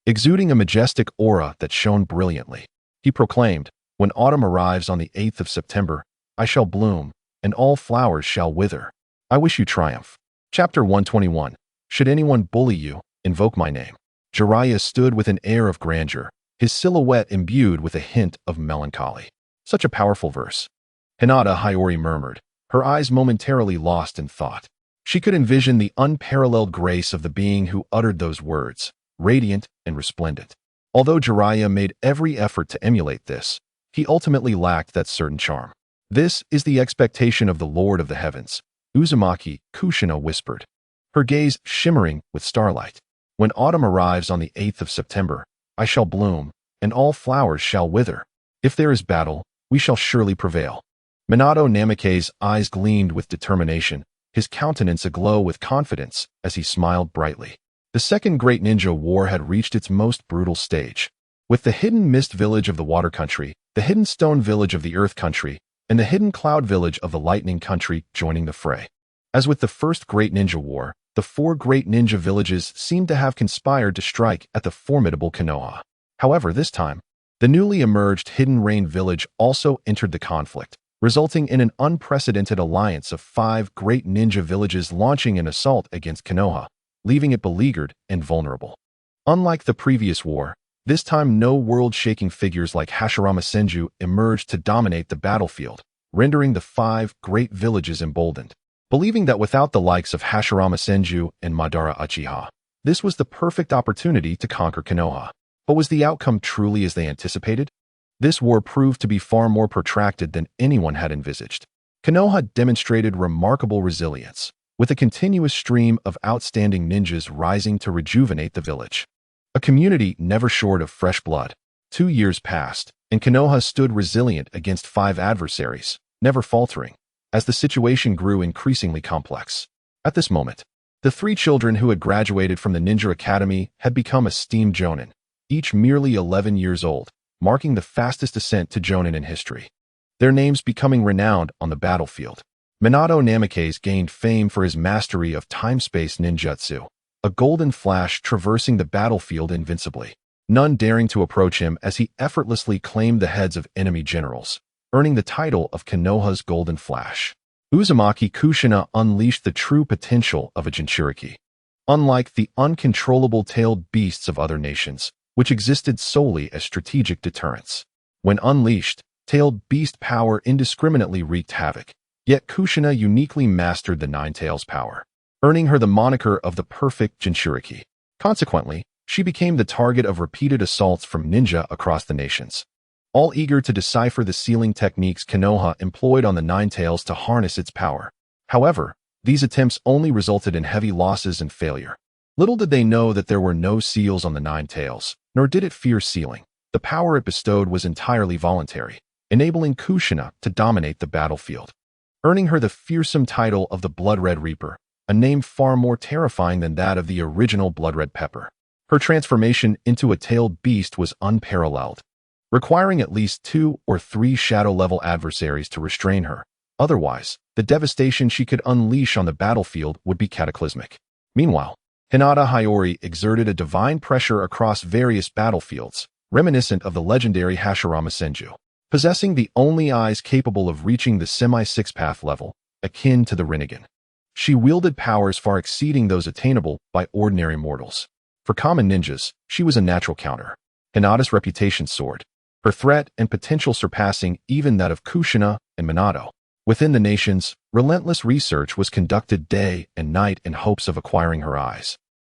exuding a majestic aura that shone brilliantly. He proclaimed, "When autumn arrives on the 8th of September, I shall bloom, and all flowers shall wither. I wish you triumph." Chapter 121. Should anyone bully you, invoke my name. Jiraiya stood with an air of grandeur, his silhouette imbued with a hint of melancholy. Such a powerful verse. Hinata Hiyori murmured, her eyes momentarily lost in thought. She could envision the unparalleled grace of the being who uttered those words, radiant and resplendent. Although Jiraiya made every effort to emulate this, he ultimately lacked that certain charm. This is the expectation of the Lord of the Heavens, Uzumaki Kushina whispered, her gaze shimmering with starlight. When autumn arrives on the 8th of September, I shall bloom, and all flowers shall wither. If there is battle, we shall surely prevail. Minato Namake's eyes gleamed with determination, his countenance aglow with confidence as he smiled brightly. The Second Great Ninja War had reached its most brutal stage. With the hidden mist village of the Water Country, the hidden stone village of the Earth Country, and the hidden cloud village of the Lightning Country joining the fray. As with the First Great Ninja War, the four great ninja villages seemed to have conspired to strike at the formidable Konoha. However, this time, the newly emerged Hidden Rain village also entered the conflict, resulting in an unprecedented alliance of 5 great ninja villages launching an assault against Konoha, leaving it beleaguered and vulnerable. Unlike the previous war, this time no world-shaking figures like Hashirama Senju emerged to dominate the battlefield, rendering the 5 great villages emboldened. Believing that without the likes of Hashirama Senju and Madara Uchiha, this was the perfect opportunity to conquer Konoha. But was the outcome truly as they anticipated? This war proved to be far more protracted than anyone had envisaged. Konoha demonstrated remarkable resilience, with a continuous stream of outstanding ninjas rising to rejuvenate the village. A community never short of fresh blood. 2 years passed, and Konoha stood resilient against 5 adversaries, never faltering, as the situation grew increasingly complex. At this moment, the 3 children who had graduated from the Ninja Academy had become esteemed jonin, each merely 11 years old, marking the fastest ascent to jonin in history. Their names becoming renowned on the battlefield. Minato Namake's gained fame for his mastery of time-space ninjutsu, a golden flash traversing the battlefield invincibly, none daring to approach him as he effortlessly claimed the heads of enemy generals, earning the title of Konoha's Golden Flash. Uzumaki Kushina unleashed the true potential of a Jinchuriki. Unlike the uncontrollable tailed beasts of other nations, which existed solely as strategic deterrents. When unleashed, tailed beast power indiscriminately wreaked havoc, yet Kushina uniquely mastered the Nine Tails power, earning her the moniker of the perfect Jinchuriki. Consequently, she became the target of repeated assaults from ninja across the nations, all eager to decipher the sealing techniques Konoha employed on the Nine Tails to harness its power. However, these attempts only resulted in heavy losses and failure. Little did they know that there were no seals on the Nine Tails, nor did it fear sealing. The power it bestowed was entirely voluntary, enabling Kushina to dominate the battlefield, earning her the fearsome title of the Blood Red Reaper, a name far more terrifying than that of the original Blood Red Pepper. Her transformation into a tailed beast was unparalleled, requiring at least 2 or 3 shadow-level adversaries to restrain her. Otherwise, the devastation she could unleash on the battlefield would be cataclysmic. Meanwhile, Hinata Hiyori exerted a divine pressure across various battlefields, reminiscent of the legendary Hashirama Senju, possessing the only eyes capable of reaching the semi-six-path level, akin to the Rinnegan. She wielded powers far exceeding those attainable by ordinary mortals. For common ninjas, she was a natural counter. Hinata's reputation soared, her threat and potential surpassing even that of Kushina and Minato. Within the nations, relentless research was conducted day and night in hopes of acquiring her eyes,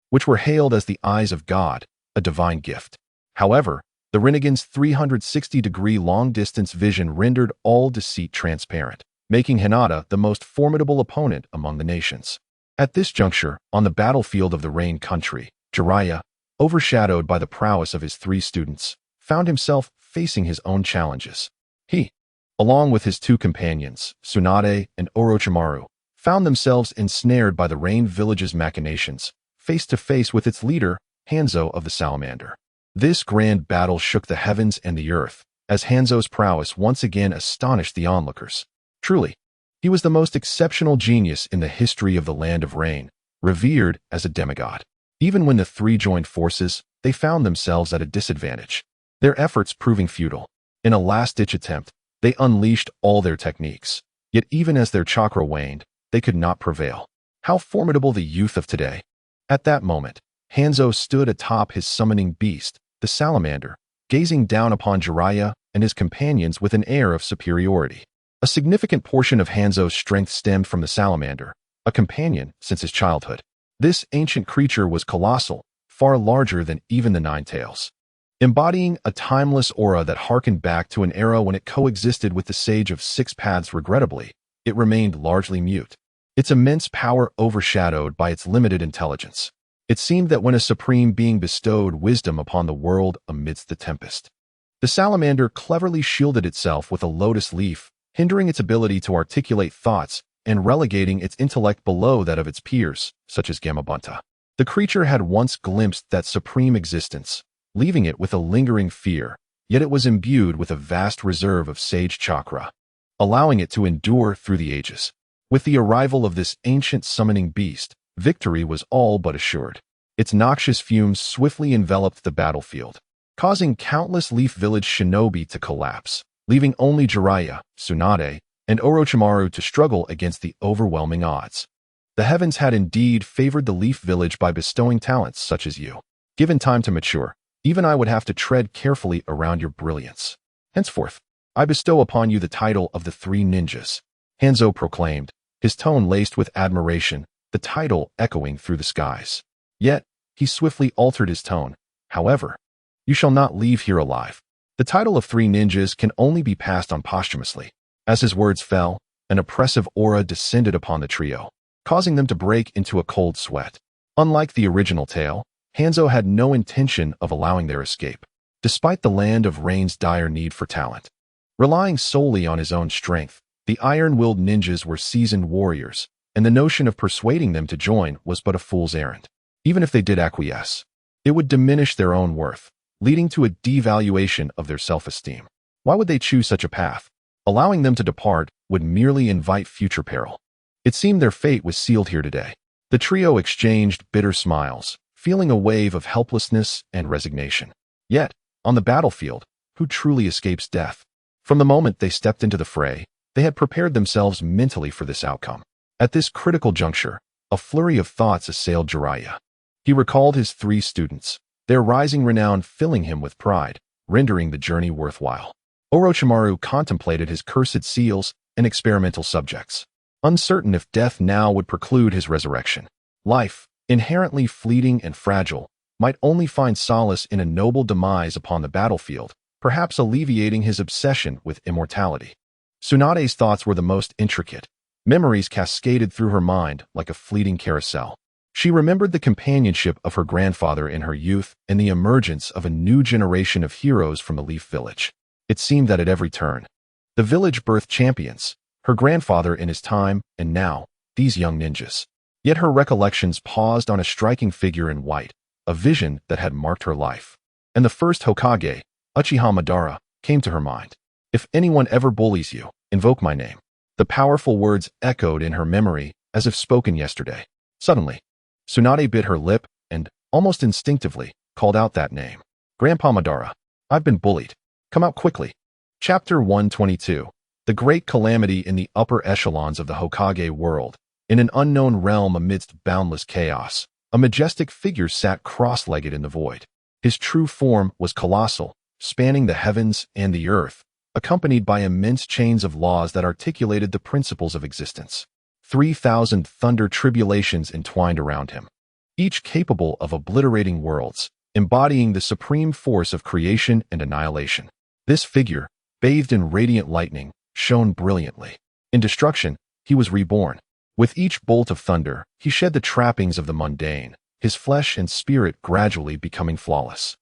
which were hailed as the eyes of God, a divine gift. However, the Rinnegan's 360-degree long-distance vision rendered all deceit transparent, making Hinata the most formidable opponent among the nations. At this juncture, on the battlefield of the Rain Country, Jiraiya, overshadowed by the prowess of his 3 students, found himself facing his own challenges. He, along with his two companions, Tsunade and Orochimaru, found themselves ensnared by the Rain Village's machinations, face to face with its leader, Hanzo of the Salamander. This grand battle shook the heavens and the earth, as Hanzo's prowess once again astonished the onlookers. Truly, he was the most exceptional genius in the history of the Land of Rain, revered as a demigod. Even when the three joined forces, they found themselves at a disadvantage, their efforts proving futile. In a last-ditch attempt, they unleashed all their techniques. Yet even as their chakra waned, they could not prevail. How formidable the youth of today! At that moment, Hanzo stood atop his summoning beast, the salamander, gazing down upon Jiraiya and his companions with an air of superiority. A significant portion of Hanzo's strength stemmed from the salamander, a companion since his childhood. This ancient creature was colossal, far larger than even the Nine Tails. Embodying a timeless aura that harkened back to an era when it coexisted with the Sage of Six Paths. Regrettably, it remained largely mute, its immense power overshadowed by its limited intelligence. It seemed that when a supreme being bestowed wisdom upon the world amidst the tempest, the salamander cleverly shielded itself with a lotus leaf, hindering its ability to articulate thoughts and relegating its intellect below that of its peers, such as Gamabunta. The creature had once glimpsed that supreme existence, leaving it with a lingering fear, yet it was imbued with a vast reserve of sage chakra, allowing it to endure through the ages. With the arrival of this ancient summoning beast, victory was all but assured. Its noxious fumes swiftly enveloped the battlefield, causing countless Leaf Village shinobi to collapse, leaving only Jiraiya, Tsunade, and Orochimaru to struggle against the overwhelming odds. The heavens had indeed favored the Leaf Village by bestowing talents such as you. Given time to mature, even I would have to tread carefully around your brilliance. Henceforth, I bestow upon you the title of the Three Ninjas, Hanzo proclaimed, his tone laced with admiration, the title echoing through the skies. Yet, he swiftly altered his tone. However, you shall not leave here alive. The title of Three Ninjas can only be passed on posthumously. As his words fell, an oppressive aura descended upon the trio, causing them to break into a cold sweat. Unlike the original tale, Hanzo had no intention of allowing their escape, despite the Land of Rain's dire need for talent. Relying solely on his own strength, the iron-willed ninjas were seasoned warriors, and the notion of persuading them to join was but a fool's errand. Even if they did acquiesce, it would diminish their own worth, leading to a devaluation of their self-esteem. Why would they choose such a path? Allowing them to depart would merely invite future peril. It seemed their fate was sealed here today. The trio exchanged bitter smiles, feeling a wave of helplessness and resignation. Yet, on the battlefield, who truly escapes death? From the moment they stepped into the fray, they had prepared themselves mentally for this outcome. At this critical juncture, a flurry of thoughts assailed Jiraiya. He recalled his three students, their rising renown filling him with pride, rendering the journey worthwhile. Orochimaru contemplated his cursed seals and experimental subjects, uncertain if death now would preclude his resurrection. Life, inherently fleeting and fragile, might only find solace in a noble demise upon the battlefield, perhaps alleviating his obsession with immortality. Tsunade's thoughts were the most intricate. Memories cascaded through her mind like a fleeting carousel. She remembered the companionship of her grandfather in her youth and the emergence of a new generation of heroes from the Leaf Village. It seemed that at every turn, the village birthed champions, her grandfather in his time, and now, these young ninjas. Yet her recollections paused on a striking figure in white, a vision that had marked her life. And the first Hokage, Uchiha Madara, came to her mind. If anyone ever bullies you, invoke my name. The powerful words echoed in her memory as if spoken yesterday. Suddenly, Tsunade bit her lip and, almost instinctively, called out that name. Grandpa Madara, I've been bullied. Come out quickly. Chapter 122. The Great Calamity in the Upper Echelons of the Hokage World. In an unknown realm amidst boundless chaos, a majestic figure sat cross-legged in the void. His true form was colossal, spanning the heavens and the earth, accompanied by immense chains of laws that articulated the principles of existence. 3,000 thunder tribulations entwined around him, each capable of obliterating worlds, embodying the supreme force of creation and annihilation. This figure, bathed in radiant lightning, shone brilliantly. In destruction, he was reborn. With each bolt of thunder, he shed the trappings of the mundane, his flesh and spirit gradually becoming flawless.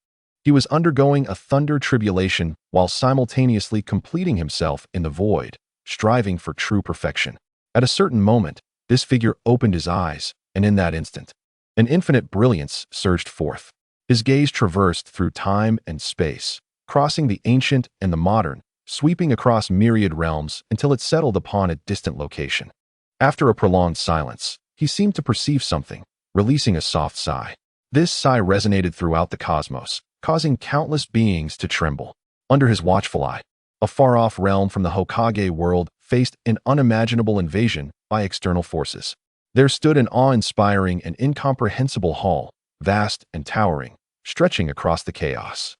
He was undergoing a thunder tribulation while simultaneously completing himself in the void, striving for true perfection. At a certain moment, this figure opened his eyes, and in that instant, an infinite brilliance surged forth. His gaze traversed through time and space, crossing the ancient and the modern, sweeping across myriad realms until it settled upon a distant location. After a prolonged silence, he seemed to perceive something, releasing a soft sigh. This sigh resonated throughout the cosmos, causing countless beings to tremble. Under his watchful eye, a far-off realm from the Hokage world faced an unimaginable invasion by external forces. There stood an awe-inspiring and incomprehensible hall, vast and towering, stretching across the chaos.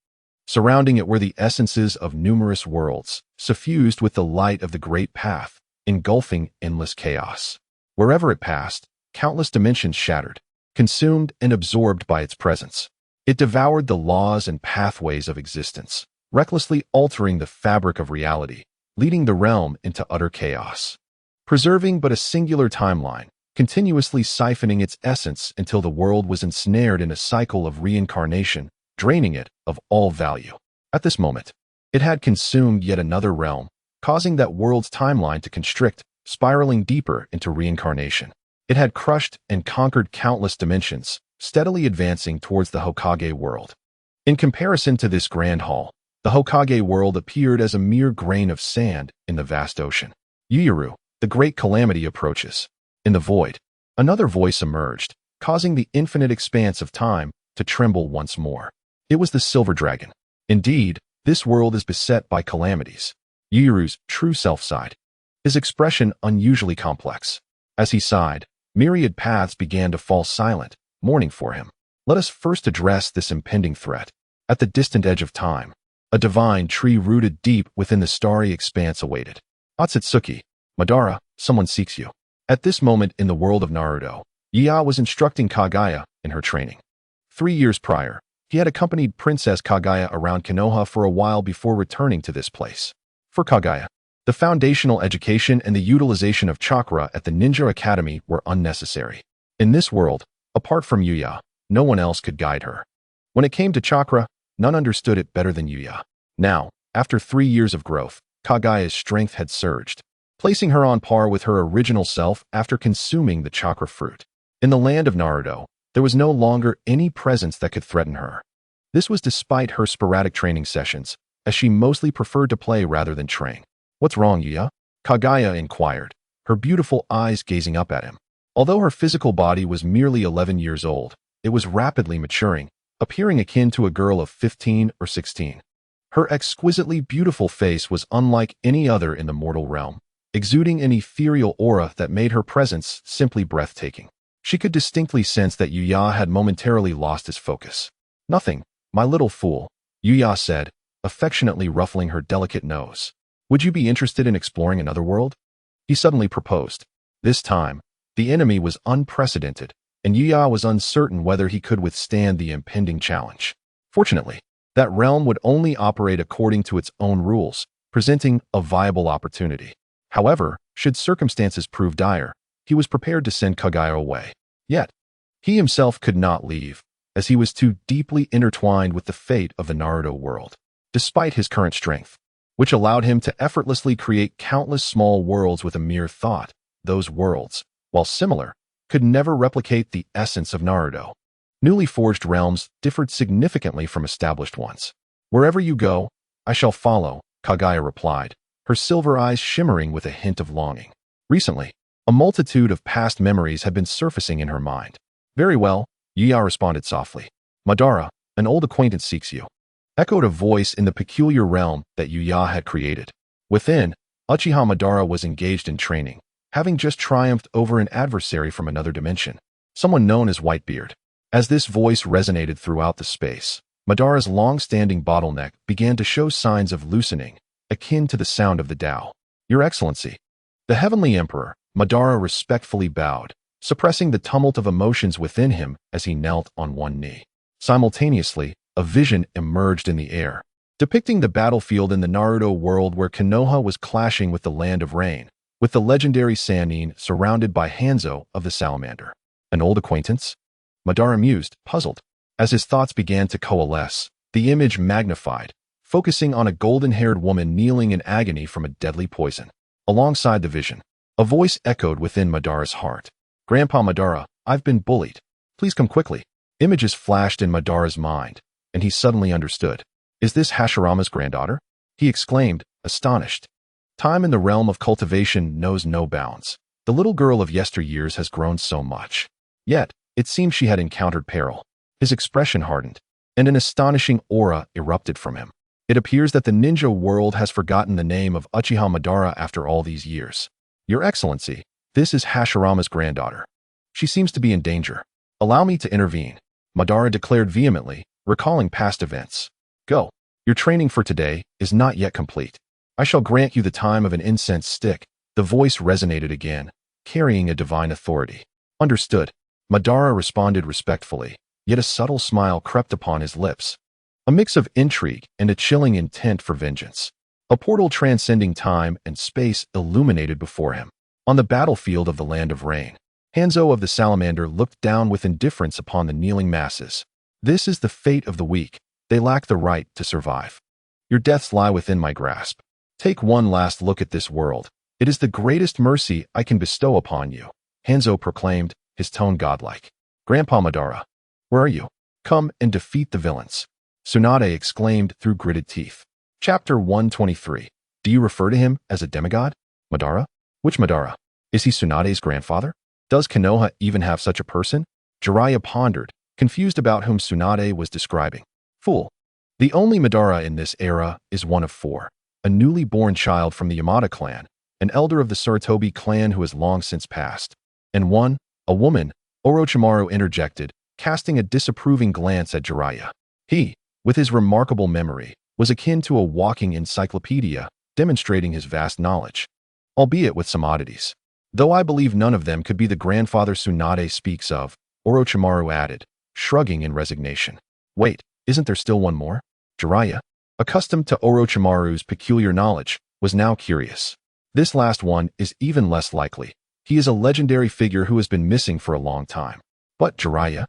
Surrounding it were the essences of numerous worlds, suffused with the light of the Great Path, engulfing endless chaos. Wherever it passed, countless dimensions shattered, consumed and absorbed by its presence. It devoured the laws and pathways of existence, recklessly altering the fabric of reality, leading the realm into utter chaos. Preserving but a singular timeline, continuously siphoning its essence until the world was ensnared in a cycle of reincarnation, draining it of all value. At this moment, it had consumed yet another realm, causing that world's timeline to constrict, spiraling deeper into reincarnation. It had crushed and conquered countless dimensions, steadily advancing towards the Hokage world. In comparison to this grand hall, the Hokage world appeared as a mere grain of sand in the vast ocean. Yuyuru, the great calamity approaches. In the void, another voice emerged, causing the infinite expanse of time to tremble once more. It was the Silver Dragon. Indeed, this world is beset by calamities. Yuyuru's true self sighed, his expression unusually complex. As he sighed, myriad paths began to fall silent, mourning for him. Let us first address this impending threat. At the distant edge of time, a divine tree rooted deep within the starry expanse awaited. Otsutsuki, Madara, someone seeks you. At this moment in the world of Naruto, Yaa was instructing Kaguya in her training. 3 years prior, he had accompanied Princess Kaguya around Konoha for a while before returning to this place. For Kaguya, the foundational education and the utilization of chakra at the Ninja Academy were unnecessary. In this world, apart from Yuya, no one else could guide her. When it came to chakra, none understood it better than Yuya. Now, after 3 years of growth, Kaguya's strength had surged, placing her on par with her original self after consuming the chakra fruit. In the land of Naruto, there was no longer any presence that could threaten her. This was despite her sporadic training sessions, as she mostly preferred to play rather than train. "What's wrong, Yuya?" Kaguya inquired, her beautiful eyes gazing up at him. Although her physical body was merely 11 years old, it was rapidly maturing, appearing akin to a girl of 15 or 16. Her exquisitely beautiful face was unlike any other in the mortal realm, exuding an ethereal aura that made her presence simply breathtaking. She could distinctly sense that Yuya had momentarily lost his focus. "Nothing, my little fool," Yuya said, affectionately ruffling her delicate nose. "Would you be interested in exploring another world?" He suddenly proposed. This time, the enemy was unprecedented, and Yuya was uncertain whether he could withstand the impending challenge. Fortunately, that realm would only operate according to its own rules, presenting a viable opportunity. However, should circumstances prove dire, he was prepared to send Kaguya away. Yet, he himself could not leave, as he was too deeply intertwined with the fate of the Naruto world. Despite his current strength, which allowed him to effortlessly create countless small worlds with a mere thought, those worlds, while similar, could never replicate the essence of Naruto. Newly forged realms differed significantly from established ones. "Wherever you go, I shall follow," Kaguya replied, her silver eyes shimmering with a hint of longing. Recently, a multitude of past memories had been surfacing in her mind. "Very well," Yuya responded softly. "Madara, an old acquaintance seeks you," echoed a voice in the peculiar realm that Yuya had created. Within, Uchiha Madara was engaged in training, having just triumphed over an adversary from another dimension, someone known as Whitebeard. As this voice resonated throughout the space, Madara's long-standing bottleneck began to show signs of loosening, akin to the sound of the Tao. "Your Excellency." The Heavenly Emperor, Madara respectfully bowed, suppressing the tumult of emotions within him as he knelt on one knee. Simultaneously, a vision emerged in the air, depicting the battlefield in the Naruto world where Konoha was clashing with the Land of Rain, with the legendary Sannin surrounded by Hanzo of the Salamander. "An old acquaintance?" Madara mused, puzzled. As his thoughts began to coalesce, the image magnified, focusing on a golden-haired woman kneeling in agony from a deadly poison. Alongside the vision, a voice echoed within Madara's heart. "Grandpa Madara, I've been bullied. Please come quickly." Images flashed in Madara's mind, and he suddenly understood. "Is this Hashirama's granddaughter?" he exclaimed, astonished. Time in the realm of cultivation knows no bounds. The little girl of yesteryears has grown so much. Yet, it seemed she had encountered peril. His expression hardened, and an astonishing aura erupted from him. It appears that the ninja world has forgotten the name of Uchiha Madara after all these years. "Your Excellency, this is Hashirama's granddaughter. She seems to be in danger. Allow me to intervene," Madara declared vehemently, recalling past events. "Go. Your training for today is not yet complete. I shall grant you the time of an incense stick." The voice resonated again, carrying a divine authority. "Understood," Madara responded respectfully, yet a subtle smile crept upon his lips. A mix of intrigue and a chilling intent for vengeance. A portal transcending time and space illuminated before him. On the battlefield of the Land of Rain, Hanzo of the Salamander looked down with indifference upon the kneeling masses. "This is the fate of the weak. They lack the right to survive. Your deaths lie within my grasp. Take one last look at this world. It is the greatest mercy I can bestow upon you," Hanzo proclaimed, his tone godlike. "Grandpa Madara, where are you? Come and defeat the villains," Tsunade exclaimed through gritted teeth. Chapter 123. Do you refer to him as a demigod? Madara? Which Madara? Is he Tsunade's grandfather? Does Konoha even have such a person? Jiraiya pondered, confused about whom Tsunade was describing. Fool. The only Madara in this era is one of four. A newly born child from the Yamada clan, an elder of the Sarutobi clan who has long since passed. And one, a woman, Orochimaru interjected, casting a disapproving glance at Jiraiya. He, with his remarkable memory, was akin to a walking encyclopedia, demonstrating his vast knowledge, albeit with some oddities. Though I believe none of them could be the grandfather Tsunade speaks of, Orochimaru added, shrugging in resignation. Wait, isn't there still one more? Jiraiya, accustomed to Orochimaru's peculiar knowledge, was now curious. This last one is even less likely. He is a legendary figure who has been missing for a long time. But Jiraiya?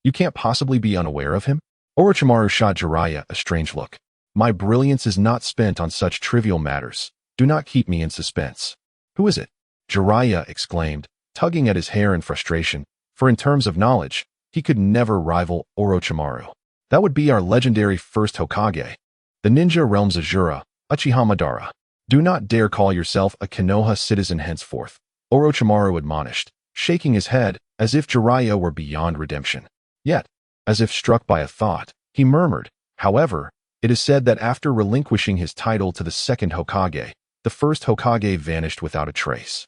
You can't possibly be unaware of him? Orochimaru shot Jiraiya a strange look. My brilliance is not spent on such trivial matters. Do not keep me in suspense. Who is it? Jiraiya exclaimed, tugging at his hair in frustration, for in terms of knowledge, he could never rival Orochimaru. That would be our legendary first Hokage. The ninja realm's Azura, Uchiha Madara. Do not dare call yourself a Konoha citizen henceforth, Orochimaru admonished, shaking his head as if Jiraiya were beyond redemption. Yet, as if struck by a thought, he murmured, however, it is said that after relinquishing his title to the second Hokage, the first Hokage vanished without a trace.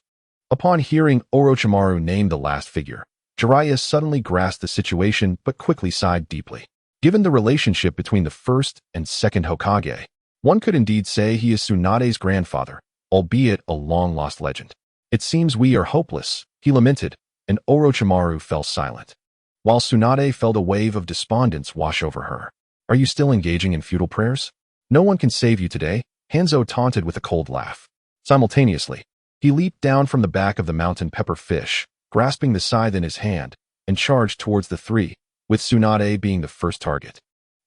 Upon hearing Orochimaru name the last figure, Jiraiya suddenly grasped the situation but quickly sighed deeply. Given the relationship between the first and second Hokage, one could indeed say he is Tsunade's grandfather, albeit a long-lost legend. It seems we are hopeless, he lamented, and Orochimaru fell silent. While Tsunade felt a wave of despondence wash over her. Are you still engaging in futile prayers? No one can save you today, Hanzo taunted with a cold laugh. Simultaneously, he leaped down from the back of the mountain pepper fish, grasping the scythe in his hand, and charged towards the three, with Tsunade being the first target.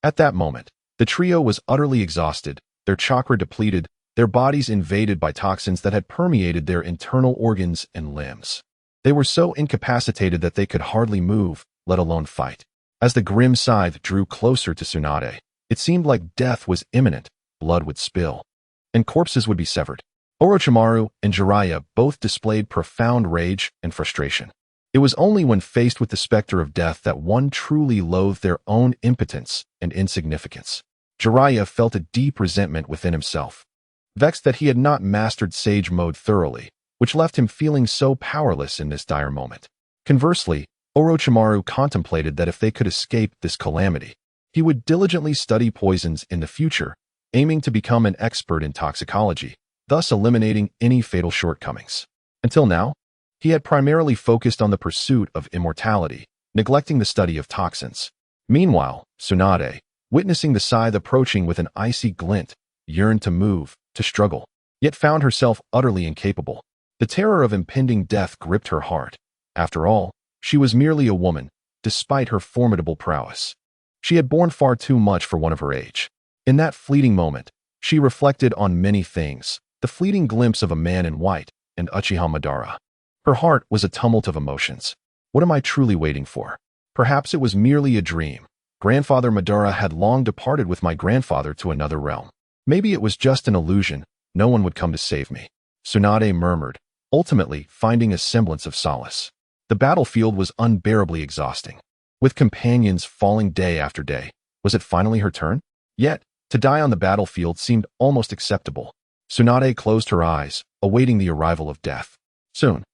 At that moment, the trio was utterly exhausted, their chakra depleted, their bodies invaded by toxins that had permeated their internal organs and limbs. They were so incapacitated that they could hardly move, let alone fight. As the grim scythe drew closer to Tsunade, it seemed like death was imminent, blood would spill, and corpses would be severed. Orochimaru and Jiraiya both displayed profound rage and frustration. It was only when faced with the specter of death that one truly loathed their own impotence and insignificance. Jiraiya felt a deep resentment within himself, vexed that he had not mastered Sage Mode thoroughly, which left him feeling so powerless in this dire moment. Conversely, Orochimaru contemplated that if they could escape this calamity, he would diligently study poisons in the future, aiming to become an expert in toxicology, thus eliminating any fatal shortcomings. Until now, he had primarily focused on the pursuit of immortality, neglecting the study of toxins. Meanwhile, Tsunade, witnessing the scythe approaching with an icy glint, yearned to move, to struggle, yet found herself utterly incapable. The terror of impending death gripped her heart. After all, she was merely a woman, despite her formidable prowess. She had borne far too much for one of her age. In that fleeting moment, she reflected on many things, the fleeting glimpse of a man in white and Uchiha Madara. Her heart was a tumult of emotions. What am I truly waiting for? Perhaps it was merely a dream. Grandfather Madara had long departed with my grandfather to another realm. Maybe it was just an illusion. No one would come to save me. Tsunade murmured, ultimately finding a semblance of solace. The battlefield was unbearably exhausting. With companions falling day after day, was it finally her turn? Yet, to die on the battlefield seemed almost acceptable. Tsunade closed her eyes, awaiting the arrival of death. Soon,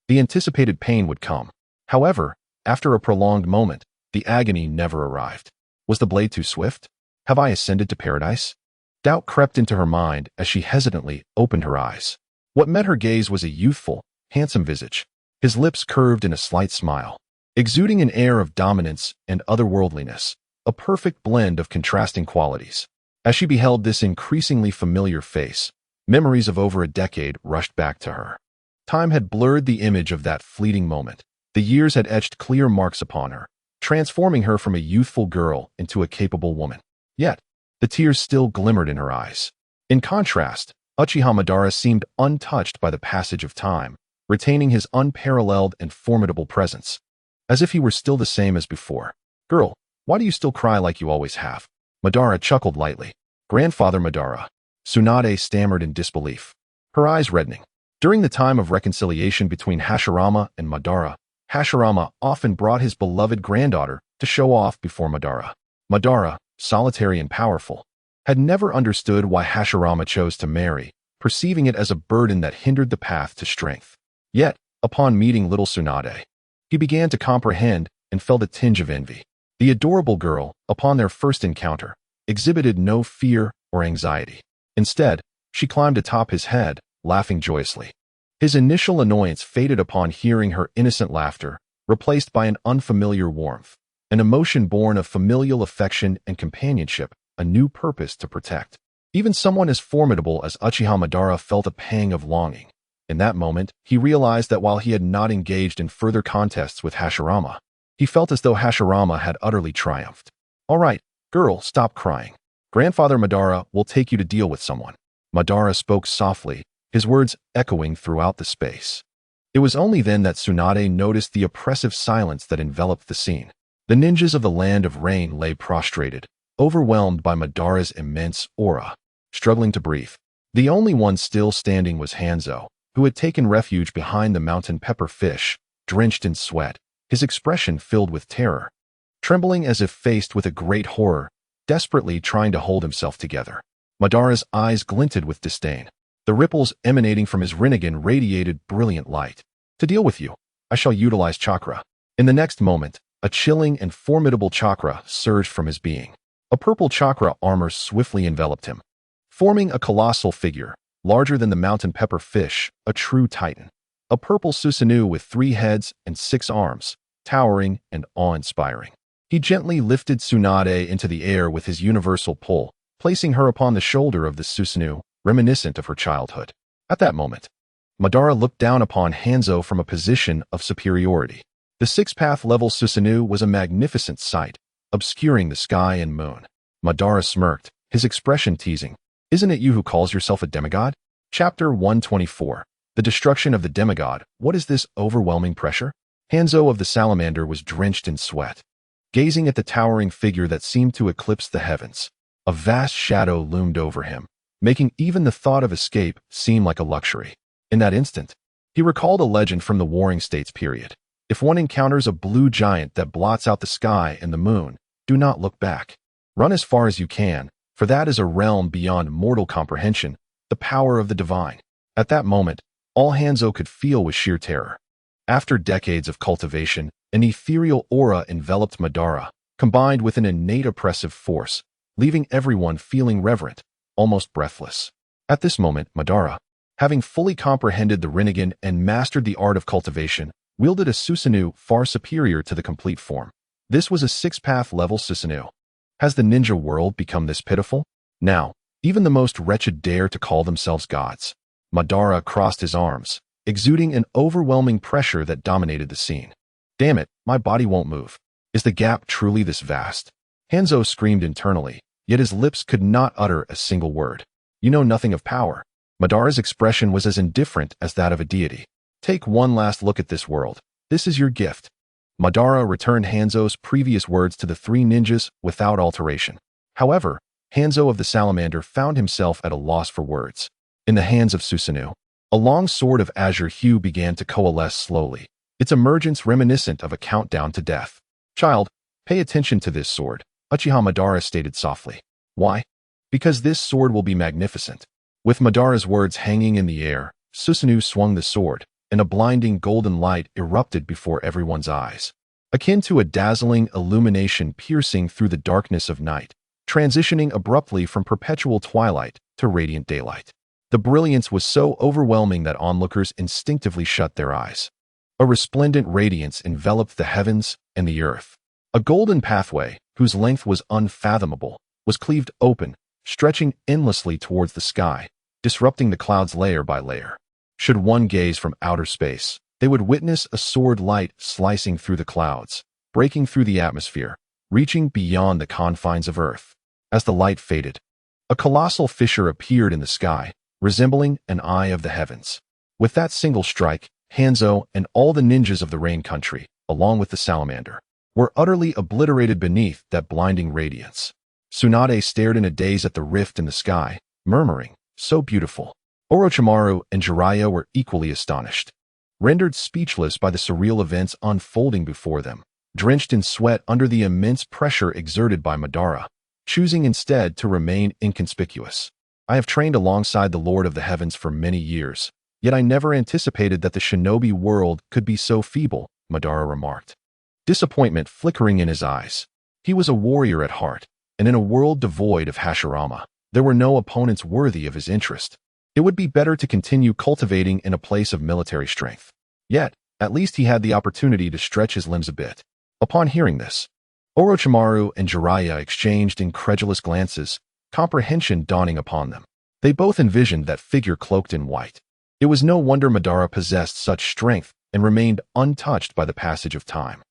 the anticipated pain would come. However, after a prolonged moment, the agony never arrived. Was the blade too swift? Have I ascended to paradise? Doubt crept into her mind as she hesitantly opened her eyes. What met her gaze was a youthful, handsome visage. His lips curved in a slight smile, exuding an air of dominance and otherworldliness, a perfect blend of contrasting qualities. As she beheld this increasingly familiar face, memories of over a decade rushed back to her. Time had blurred the image of that fleeting moment. The years had etched clear marks upon her, transforming her from a youthful girl into a capable woman. Yet, the tears still glimmered in her eyes. In contrast, Uchiha Madara seemed untouched by the passage of time, retaining his unparalleled and formidable presence, as if he were still the same as before. Girl, why do you still cry like you always have? Madara chuckled lightly. Grandfather Madara. Tsunade stammered in disbelief, her eyes reddening. During the time of reconciliation between Hashirama and Madara, Hashirama often brought his beloved granddaughter to show off before Madara. Madara, solitary and powerful, had never understood why Hashirama chose to marry, perceiving it as a burden that hindered the path to strength. Yet, upon meeting little Tsunade, he began to comprehend and felt a tinge of envy. The adorable girl, upon their first encounter, exhibited no fear or anxiety. Instead, she climbed atop his head, laughing joyously. His initial annoyance faded upon hearing her innocent laughter, replaced by an unfamiliar warmth, an emotion born of familial affection and companionship, a new purpose to protect. Even someone as formidable as Uchiha Madara felt a pang of longing. In that moment, he realized that while he had not engaged in further contests with Hashirama, he felt as though Hashirama had utterly triumphed. All right, girl, stop crying. Grandfather Madara will take you to deal with someone. Madara spoke softly, his words echoing throughout the space. It was only then that Tsunade noticed the oppressive silence that enveloped the scene. The ninjas of the Land of Rain lay prostrated, overwhelmed by Madara's immense aura, struggling to breathe. The only one still standing was Hanzo, who had taken refuge behind the mountain pepper fish, drenched in sweat, his expression filled with terror. Trembling as if faced with a great horror, desperately trying to hold himself together. Madara's eyes glinted with disdain. The ripples emanating from his Rinnegan radiated brilliant light. To deal with you, I shall utilize chakra. In the next moment, a chilling and formidable chakra surged from his being. A purple chakra armor swiftly enveloped him, forming a colossal figure, larger than the mountain pepper fish, a true titan. A purple Susanoo with 3 heads and 6 arms, towering and awe-inspiring. He gently lifted Tsunade into the air with his universal pull, placing her upon the shoulder of the Susanoo, reminiscent of her childhood. At that moment, Madara looked down upon Hanzo from a position of superiority. The 6-path level Susanoo was a magnificent sight, obscuring the sky and moon. Madara smirked, his expression teasing. Isn't it you who calls yourself a demigod? Chapter 124. The destruction of the demigod. What is this overwhelming pressure? Hanzo of the salamander was drenched in sweat, gazing at the towering figure that seemed to eclipse the heavens. A vast shadow loomed over him, making even the thought of escape seem like a luxury. In that instant, he recalled a legend from the Warring States period. If one encounters a blue giant that blots out the sky and the moon, do not look back. Run as far as you can, for that is a realm beyond mortal comprehension, the power of the divine. At that moment, all Hanzo could feel was sheer terror. After decades of cultivation, an ethereal aura enveloped Madara, combined with an innate oppressive force, leaving everyone feeling reverent, almost breathless. At this moment, Madara, having fully comprehended the Rinnegan and mastered the art of cultivation, wielded a Susanoo far superior to the complete form. This was a 6-path level Susanoo. Has the ninja world become this pitiful? Now, even the most wretched dare to call themselves gods. Madara crossed his arms, exuding an overwhelming pressure that dominated the scene. Damn it, my body won't move. Is the gap truly this vast? Hanzo screamed internally, yet his lips could not utter a single word. You know nothing of power. Madara's expression was as indifferent as that of a deity. Take one last look at this world. This is your gift. Madara returned Hanzo's previous words to the three ninjas without alteration. However, Hanzo of the Salamander found himself at a loss for words. In the hands of Susanoo, a long sword of azure hue began to coalesce slowly, its emergence reminiscent of a countdown to death. Child, pay attention to this sword, Uchiha Madara stated softly. Why? Because this sword will be magnificent. With Madara's words hanging in the air, Susanoo swung the sword, and a blinding golden light erupted before everyone's eyes. Akin to a dazzling illumination piercing through the darkness of night, transitioning abruptly from perpetual twilight to radiant daylight. The brilliance was so overwhelming that onlookers instinctively shut their eyes. A resplendent radiance enveloped the heavens and the earth. A golden pathway, whose length was unfathomable, was cleaved open, stretching endlessly towards the sky, disrupting the clouds layer by layer. Should one gaze from outer space, they would witness a sword light slicing through the clouds, breaking through the atmosphere, reaching beyond the confines of Earth. As the light faded, a colossal fissure appeared in the sky, resembling an eye of the heavens. With that single strike, Hanzo and all the ninjas of the Rain Country, along with the Salamander, were utterly obliterated beneath that blinding radiance. Tsunade stared in a daze at the rift in the sky, murmuring, "So beautiful." Orochimaru and Jiraiya were equally astonished. Rendered speechless by the surreal events unfolding before them, drenched in sweat under the immense pressure exerted by Madara, choosing instead to remain inconspicuous. I have trained alongside the Lord of the Heavens for many years, yet I never anticipated that the shinobi world could be so feeble, Madara remarked. Disappointment flickering in his eyes. He was a warrior at heart, and in a world devoid of Hashirama, there were no opponents worthy of his interest. It would be better to continue cultivating in a place of military strength. Yet, at least he had the opportunity to stretch his limbs a bit. Upon hearing this, Orochimaru and Jiraiya exchanged incredulous glances, comprehension dawning upon them. They both envisioned that figure cloaked in white. It was no wonder Madara possessed such strength and remained untouched by the passage of time.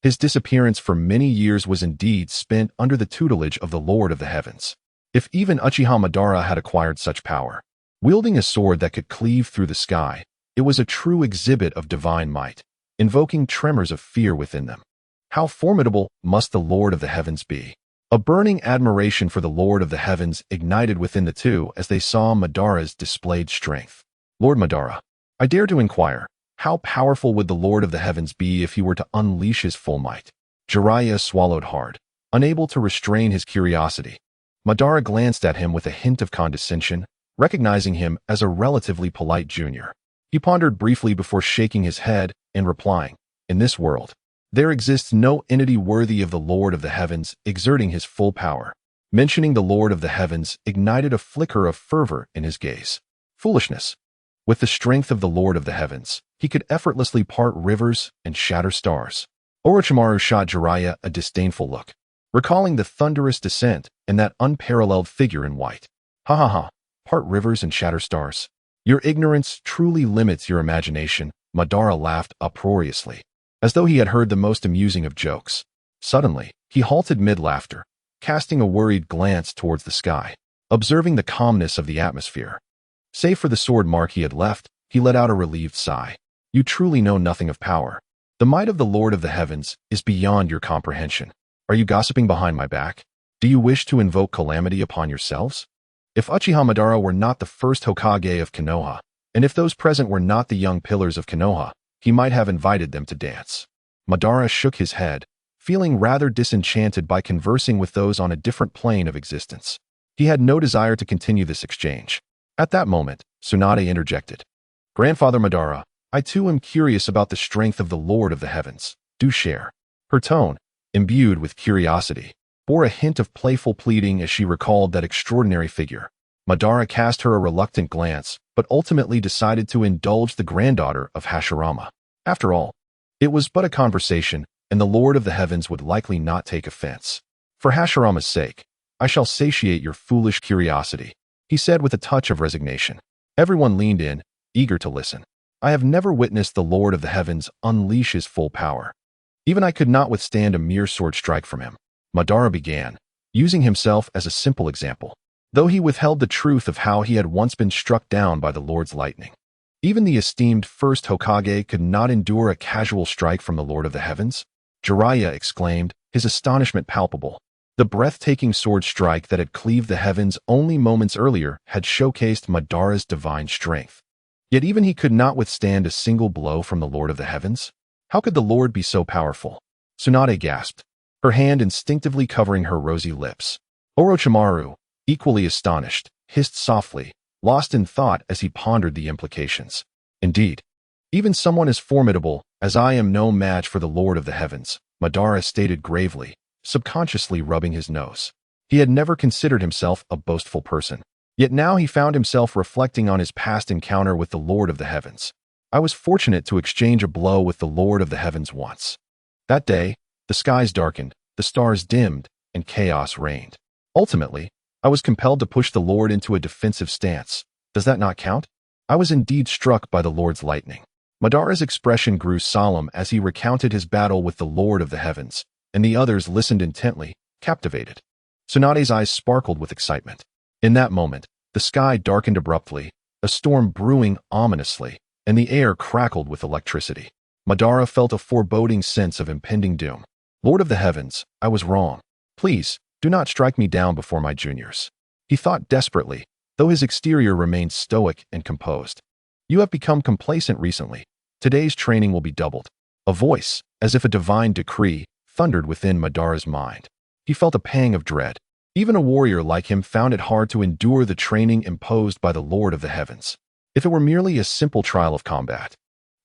His disappearance for many years was indeed spent under the tutelage of the Lord of the Heavens. If even Uchiha Madara had acquired such power, wielding a sword that could cleave through the sky, it was a true exhibit of divine might, invoking tremors of fear within them. How formidable must the Lord of the Heavens be? A burning admiration for the Lord of the Heavens ignited within the two as they saw Madara's displayed strength. Lord Madara, I dare to inquire, how powerful would the Lord of the Heavens be if he were to unleash his full might? Jiraiya swallowed hard, unable to restrain his curiosity. Madara glanced at him with a hint of condescension, recognizing him as a relatively polite junior. He pondered briefly before shaking his head and replying, in this world, there exists no entity worthy of the Lord of the Heavens exerting his full power. Mentioning the Lord of the Heavens ignited a flicker of fervor in his gaze. Foolishness. With the strength of the Lord of the Heavens, he could effortlessly part rivers and shatter stars. Orochimaru shot Jiraiya a disdainful look, recalling the thunderous descent and that unparalleled figure in white. Ha ha ha, part rivers and shatter stars. Your ignorance truly limits your imagination, Madara laughed uproariously, as though he had heard the most amusing of jokes. Suddenly, he halted mid-laughter, casting a worried glance towards the sky, observing the calmness of the atmosphere. Save for the sword mark he had left, he let out a relieved sigh. You truly know nothing of power. The might of the Lord of the Heavens is beyond your comprehension. Are you gossiping behind my back? Do you wish to invoke calamity upon yourselves? If Uchiha Madara were not the first Hokage of Konoha, and if those present were not the young pillars of Konoha, he might have invited them to dance. Madara shook his head, feeling rather disenchanted by conversing with those on a different plane of existence. He had no desire to continue this exchange. At that moment, Tsunade interjected. Grandfather Madara, I too am curious about the strength of the Lord of the Heavens. Do share. Her tone, imbued with curiosity, bore a hint of playful pleading as she recalled that extraordinary figure. Madara cast her a reluctant glance, but ultimately decided to indulge the granddaughter of Hashirama. After all, it was but a conversation, and the Lord of the Heavens would likely not take offense. For Hashirama's sake, I shall satiate your foolish curiosity, he said with a touch of resignation. Everyone leaned in, eager to listen. I have never witnessed the Lord of the Heavens unleash his full power. Even I could not withstand a mere sword strike from him. Madara began, using himself as a simple example, though he withheld the truth of how he had once been struck down by the Lord's lightning. Even the esteemed first Hokage could not endure a casual strike from the Lord of the Heavens. Jiraiya exclaimed, his astonishment palpable. The breathtaking sword strike that had cleaved the heavens only moments earlier had showcased Madara's divine strength. Yet even he could not withstand a single blow from the Lord of the Heavens. How could the Lord be so powerful? Tsunade gasped, her hand instinctively covering her rosy lips. Orochimaru, equally astonished, hissed softly, lost in thought as he pondered the implications. Indeed, even someone as formidable as I am no match for the Lord of the Heavens, Madara stated gravely, subconsciously rubbing his nose. He had never considered himself a boastful person. Yet now he found himself reflecting on his past encounter with the Lord of the Heavens. I was fortunate to exchange a blow with the Lord of the Heavens once. That day, the skies darkened, the stars dimmed, and chaos reigned. Ultimately, I was compelled to push the Lord into a defensive stance. Does that not count? I was indeed struck by the Lord's lightning. Madara's expression grew solemn as he recounted his battle with the Lord of the Heavens, and the others listened intently, captivated. Tsunade's eyes sparkled with excitement. In that moment, the sky darkened abruptly, a storm brewing ominously, and the air crackled with electricity. Madara felt a foreboding sense of impending doom. Lord of the Heavens, I was wrong. Please, do not strike me down before my juniors. He thought desperately, though his exterior remained stoic and composed. You have become complacent recently. Today's training will be doubled. A voice, as if a divine decree, thundered within Madara's mind. He felt a pang of dread. Even a warrior like him found it hard to endure the training imposed by the Lord of the Heavens. If it were merely a simple trial of combat,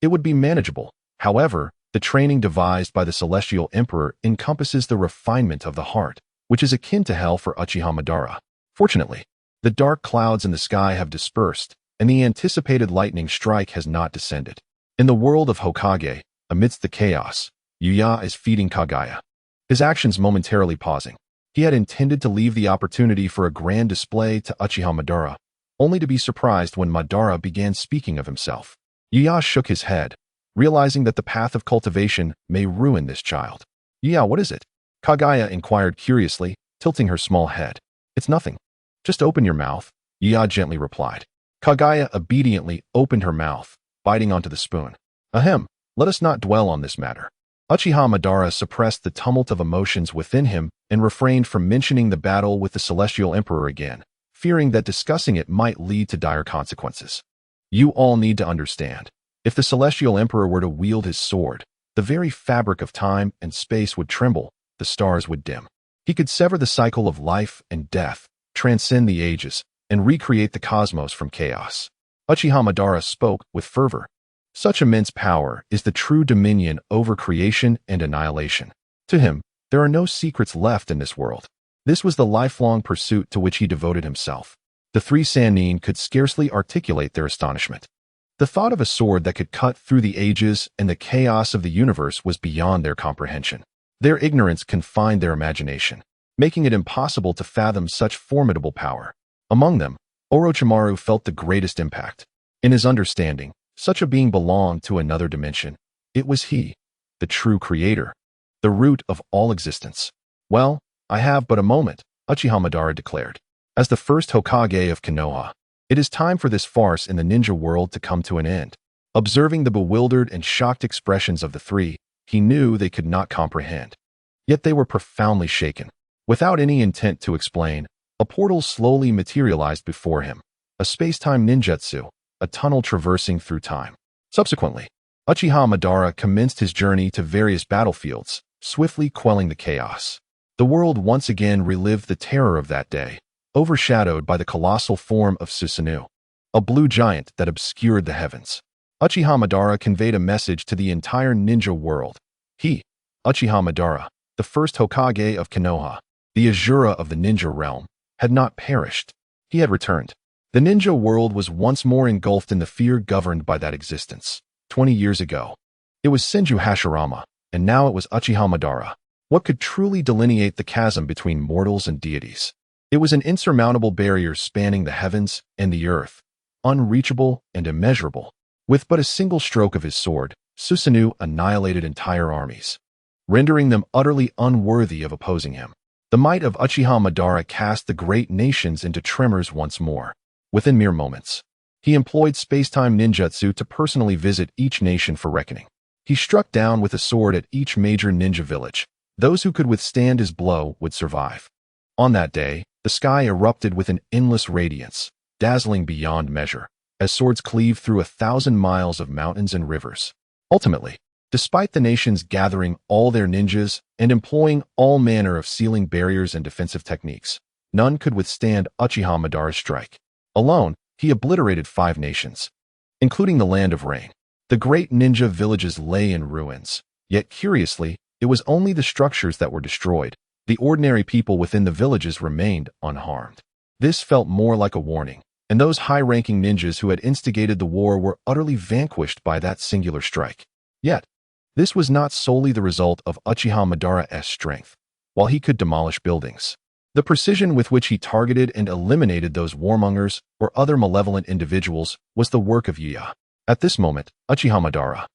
it would be manageable. However, the training devised by the Celestial Emperor encompasses the refinement of the heart, which is akin to hell for Uchiha Madara. Fortunately, the dark clouds in the sky have dispersed, and the anticipated lightning strike has not descended. In the world of Hokage, amidst the chaos, Yuya is feeding Kaguya, his actions momentarily pausing. He had intended to leave the opportunity for a grand display to Uchiha Madara, only to be surprised when Madara began speaking of himself. Yuya shook his head, realizing that the path of cultivation may ruin this child. Yuya, what is it? Kaguya inquired curiously, tilting her small head. It's nothing. Just open your mouth, Yuya gently replied. Kaguya obediently opened her mouth, biting onto the spoon. Ahem, let us not dwell on this matter. Uchiha Madara suppressed the tumult of emotions within him and refrained from mentioning the battle with the Celestial Emperor again, fearing that discussing it might lead to dire consequences. You all need to understand. If the Celestial Emperor were to wield his sword, the very fabric of time and space would tremble, the stars would dim. He could sever the cycle of life and death, transcend the ages, and recreate the cosmos from chaos. Uchiha Madara spoke with fervor. Such immense power is the true dominion over creation and annihilation. To him, there are no secrets left in this world. This was the lifelong pursuit to which he devoted himself. The three Sannin could scarcely articulate their astonishment. The thought of a sword that could cut through the ages and the chaos of the universe was beyond their comprehension. Their ignorance confined their imagination, making it impossible to fathom such formidable power. Among them, Orochimaru felt the greatest impact. In his understanding, such a being belonged to another dimension. It was he, the true creator, the root of all existence. Well, I have but a moment, Uchiha Madara declared. As the first Hokage of Konoha, it is time for this farce in the ninja world to come to an end. Observing the bewildered and shocked expressions of the three, he knew they could not comprehend. Yet they were profoundly shaken. Without any intent to explain, a portal slowly materialized before him, a space-time ninjutsu, a tunnel traversing through time. Subsequently, Uchiha Madara commenced his journey to various battlefields, swiftly quelling the chaos. The world once again relived the terror of that day, overshadowed by the colossal form of Susanoo, a blue giant that obscured the heavens. Uchiha Madara conveyed a message to the entire ninja world. He, Uchiha Madara, the first Hokage of Konoha, the Azura of the ninja realm, had not perished. He had returned. The ninja world was once more engulfed in the fear governed by that existence. 20 years ago, it was Senju Hashirama, and now it was Uchiha Madara. What could truly delineate the chasm between mortals and deities? It was an insurmountable barrier spanning the heavens and the earth, unreachable and immeasurable. With but a single stroke of his sword, Susanoo annihilated entire armies, rendering them utterly unworthy of opposing him. The might of Uchiha Madara cast the great nations into tremors once more. Within mere moments, he employed space-time ninjutsu to personally visit each nation for reckoning. He struck down with a sword at each major ninja village. Those who could withstand his blow would survive. On that day, the sky erupted with an endless radiance, dazzling beyond measure, as swords cleaved through 1,000 miles of mountains and rivers. Ultimately, despite the nations gathering all their ninjas and employing all manner of sealing barriers and defensive techniques, none could withstand Uchiha Madara's strike. Alone, he obliterated 5 nations, including the Land of Rain. The great ninja villages lay in ruins, yet curiously, it was only the structures that were destroyed. The ordinary people within the villages remained unharmed. This felt more like a warning, and those high-ranking ninjas who had instigated the war were utterly vanquished by that singular strike. Yet, this was not solely the result of Uchiha Madara's strength. While he could demolish buildings, the precision with which he targeted and eliminated those warmongers or other malevolent individuals was the work of Yuya. At this moment, Uchiha Madara,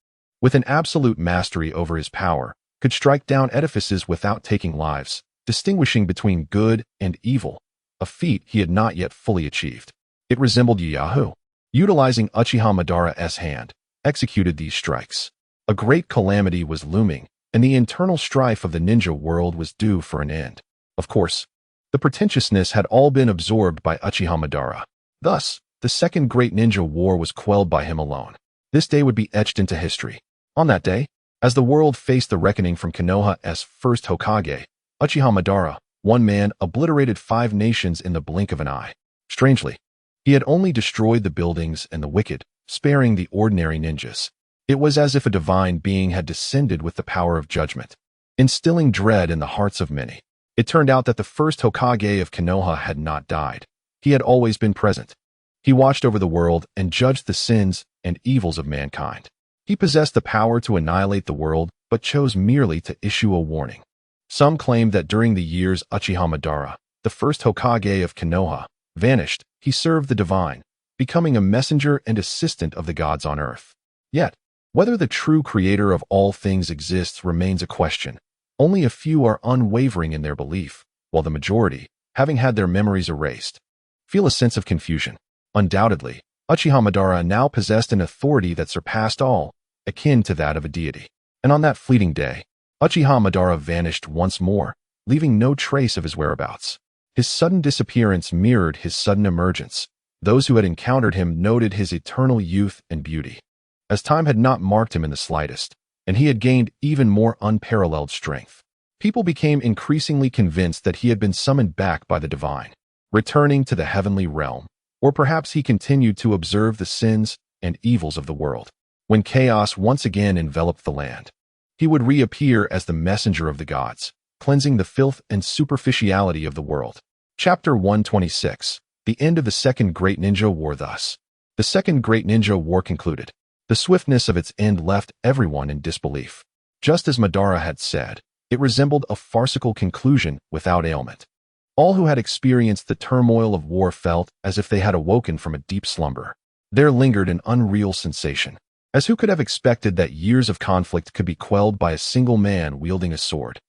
with an absolute mastery over his power, could strike down edifices without taking lives, distinguishing between good and evil, a feat he had not yet fully achieved. It resembled Yuya who, utilizing Uchiha Madara's hand, executed these strikes. A great calamity was looming, and the internal strife of the ninja world was due for an end. Of course, the pretentiousness had all been absorbed by Uchiha Madara. Thus, the Second Great Ninja War was quelled by him alone. This day would be etched into history. On that day, as the world faced the reckoning from Konoha's first Hokage, Uchiha Madara, one man, obliterated 5 nations in the blink of an eye. Strangely, he had only destroyed the buildings and the wicked, sparing the ordinary ninjas. It was as if a divine being had descended with the power of judgment, instilling dread in the hearts of many. It turned out that the first Hokage of Konoha had not died. He had always been present. He watched over the world and judged the sins and evils of mankind. He possessed the power to annihilate the world, but chose merely to issue a warning. Some claim that during the years Uchiha Madara, the first Hokage of Konoha, vanished, he served the divine, becoming a messenger and assistant of the gods on earth. Yet, whether the true creator of all things exists remains a question. Only a few are unwavering in their belief, while the majority, having had their memories erased, feel a sense of confusion. Undoubtedly, Uchiha Madara now possessed an authority that surpassed all, akin to that of a deity. And on that fleeting day, Uchiha Madara vanished once more, leaving no trace of his whereabouts. His sudden disappearance mirrored his sudden emergence. Those who had encountered him noted his eternal youth and beauty, as time had not marked him in the slightest, and he had gained even more unparalleled strength. People became increasingly convinced that he had been summoned back by the divine, returning to the heavenly realm, or perhaps he continued to observe the sins and evils of the world. When chaos once again enveloped the land, he would reappear as the messenger of the gods, cleansing the filth and superficiality of the world. Chapter 126. The end of the Second Great Ninja War. Thus, the Second Great Ninja War concluded. The swiftness of its end left everyone in disbelief. Just as Madara had said, it resembled a farcical conclusion without ailment. All who had experienced the turmoil of war felt as if they had awoken from a deep slumber. There lingered an unreal sensation, as who could have expected that years of conflict could be quelled by a single man wielding a sword.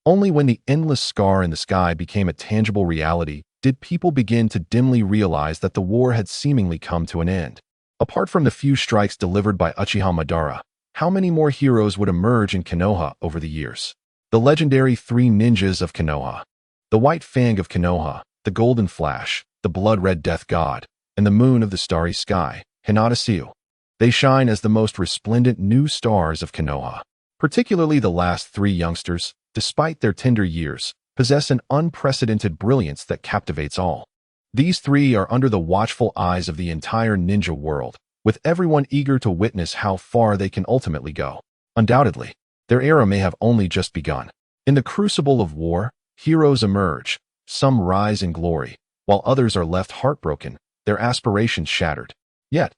Only when the endless scar in the sky became a tangible reality did people begin to dimly realize that the war had seemingly come to an end. Apart from the few strikes delivered by Uchiha Madara, how many more heroes would emerge in Konoha over the years? The legendary 3 ninjas of Konoha, the White Fang of Konoha, the Golden Flash, the Blood-Red Death God, and the Moon of the Starry Sky, Hinata Siu. They shine as the most resplendent new stars of Konoha. Particularly the last 3 youngsters, despite their tender years, possess an unprecedented brilliance that captivates all. These 3 are under the watchful eyes of the entire ninja world, with everyone eager to witness how far they can ultimately go. Undoubtedly, their era may have only just begun. In the crucible of war, heroes emerge. Some rise in glory, while others are left heartbroken, their aspirations shattered. Yet,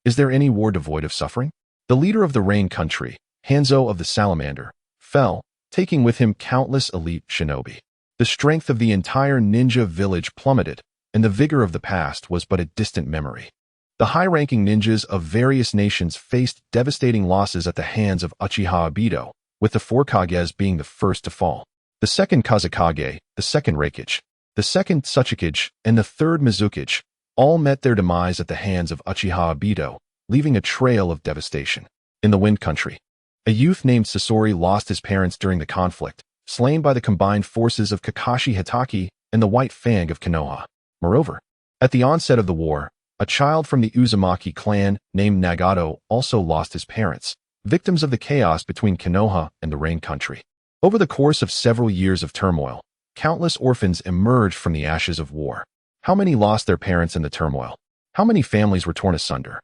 is there any war devoid of suffering? The leader of the Rain Country, Hanzo of the Salamander, fell, taking with him countless elite shinobi. The strength of the entire ninja village plummeted, and the vigor of the past was but a distant memory. The high-ranking ninjas of various nations faced devastating losses at the hands of Uchiha Obito, with the 4 Kages being the first to fall. The second Kazakage, the second Reikage, the second Tsuchikage, and the third Mizukage all met their demise at the hands of Uchiha Obito, leaving a trail of devastation. In the Wind Country, a youth named Sasori lost his parents during the conflict, slain by the combined forces of Kakashi Hitaki and the White Fang of Konoha. Moreover, at the onset of the war, a child from the Uzumaki clan named Nagato also lost his parents, victims of the chaos between Konoha and the Rain Country. Over the course of several years of turmoil, countless orphans emerged from the ashes of war. How many lost their parents in the turmoil? How many families were torn asunder?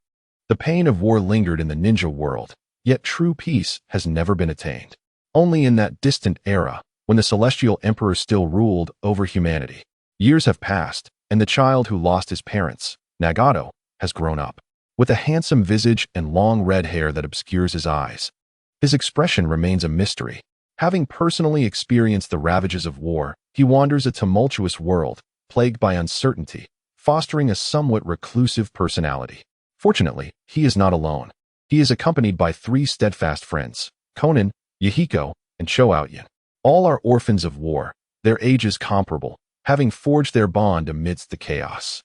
The pain of war lingered in the ninja world, yet true peace has never been attained. Only in that distant era, when the Celestial Emperor still ruled over humanity. Years have passed, and the child who lost his parents, Nagato, has grown up. With a handsome visage and long red hair that obscures his eyes. His expression remains a mystery. Having personally experienced the ravages of war, he wanders a tumultuous world, plagued by uncertainty, fostering a somewhat reclusive personality. Fortunately, he is not alone. He is accompanied by three steadfast friends, Konan, Yahiko, and Cho-Outyin. All are orphans of war, their ages comparable, having forged their bond amidst the chaos.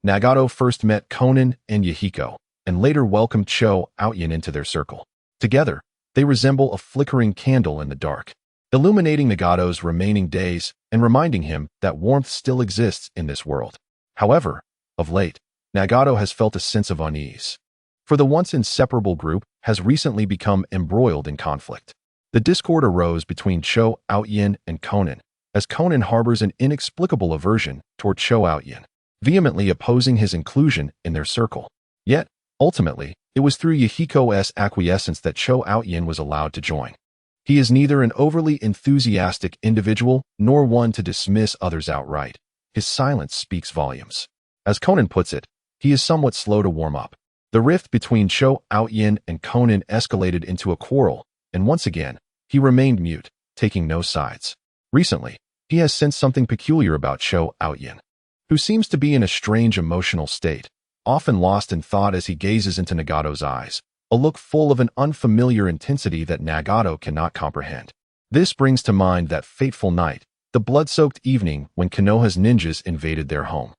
Nagato first met Konan and Yahiko, and later welcomed Cho-Outyin into their circle. Together, they resemble a flickering candle in the dark, illuminating Nagato's remaining days and reminding him that warmth still exists in this world. However, of late, Nagato has felt a sense of unease. For the once inseparable group has recently become embroiled in conflict. The discord arose between Cho-Outyin and Konan, as Konan harbors an inexplicable aversion toward Cho-Outyin, vehemently opposing his inclusion in their circle. Yet, ultimately, it was through Yahiko's acquiescence that Cho-Outyin was allowed to join. He is neither an overly enthusiastic individual nor one to dismiss others outright. His silence speaks volumes. As Konan puts it, he is somewhat slow to warm up. The rift between Cho-Outyin and Konan escalated into a quarrel, and once again, he remained mute, taking no sides. Recently, he has sensed something peculiar about Cho-Outyin, who seems to be in a strange emotional state, often lost in thought as he gazes into Nagato's eyes, a look full of an unfamiliar intensity that Nagato cannot comprehend. This brings to mind that fateful night, the blood-soaked evening when Konoha's ninjas invaded their home.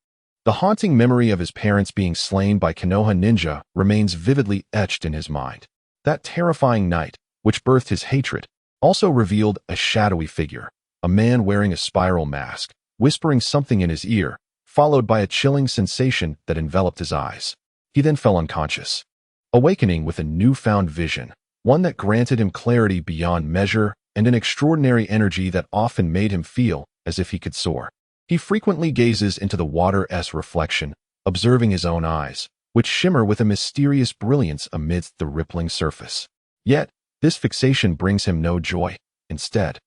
The haunting memory of his parents being slain by Konoha ninja remains vividly etched in his mind. That terrifying night, which birthed his hatred, also revealed a shadowy figure, a man wearing a spiral mask, whispering something in his ear, followed by a chilling sensation that enveloped his eyes. He then fell unconscious, awakening with a newfound vision, one that granted him clarity beyond measure and an extraordinary energy that often made him feel as if he could soar. He frequently gazes into the water's reflection, observing his own eyes, which shimmer with a mysterious brilliance amidst the rippling surface. Yet, this fixation brings him no joy. Instead,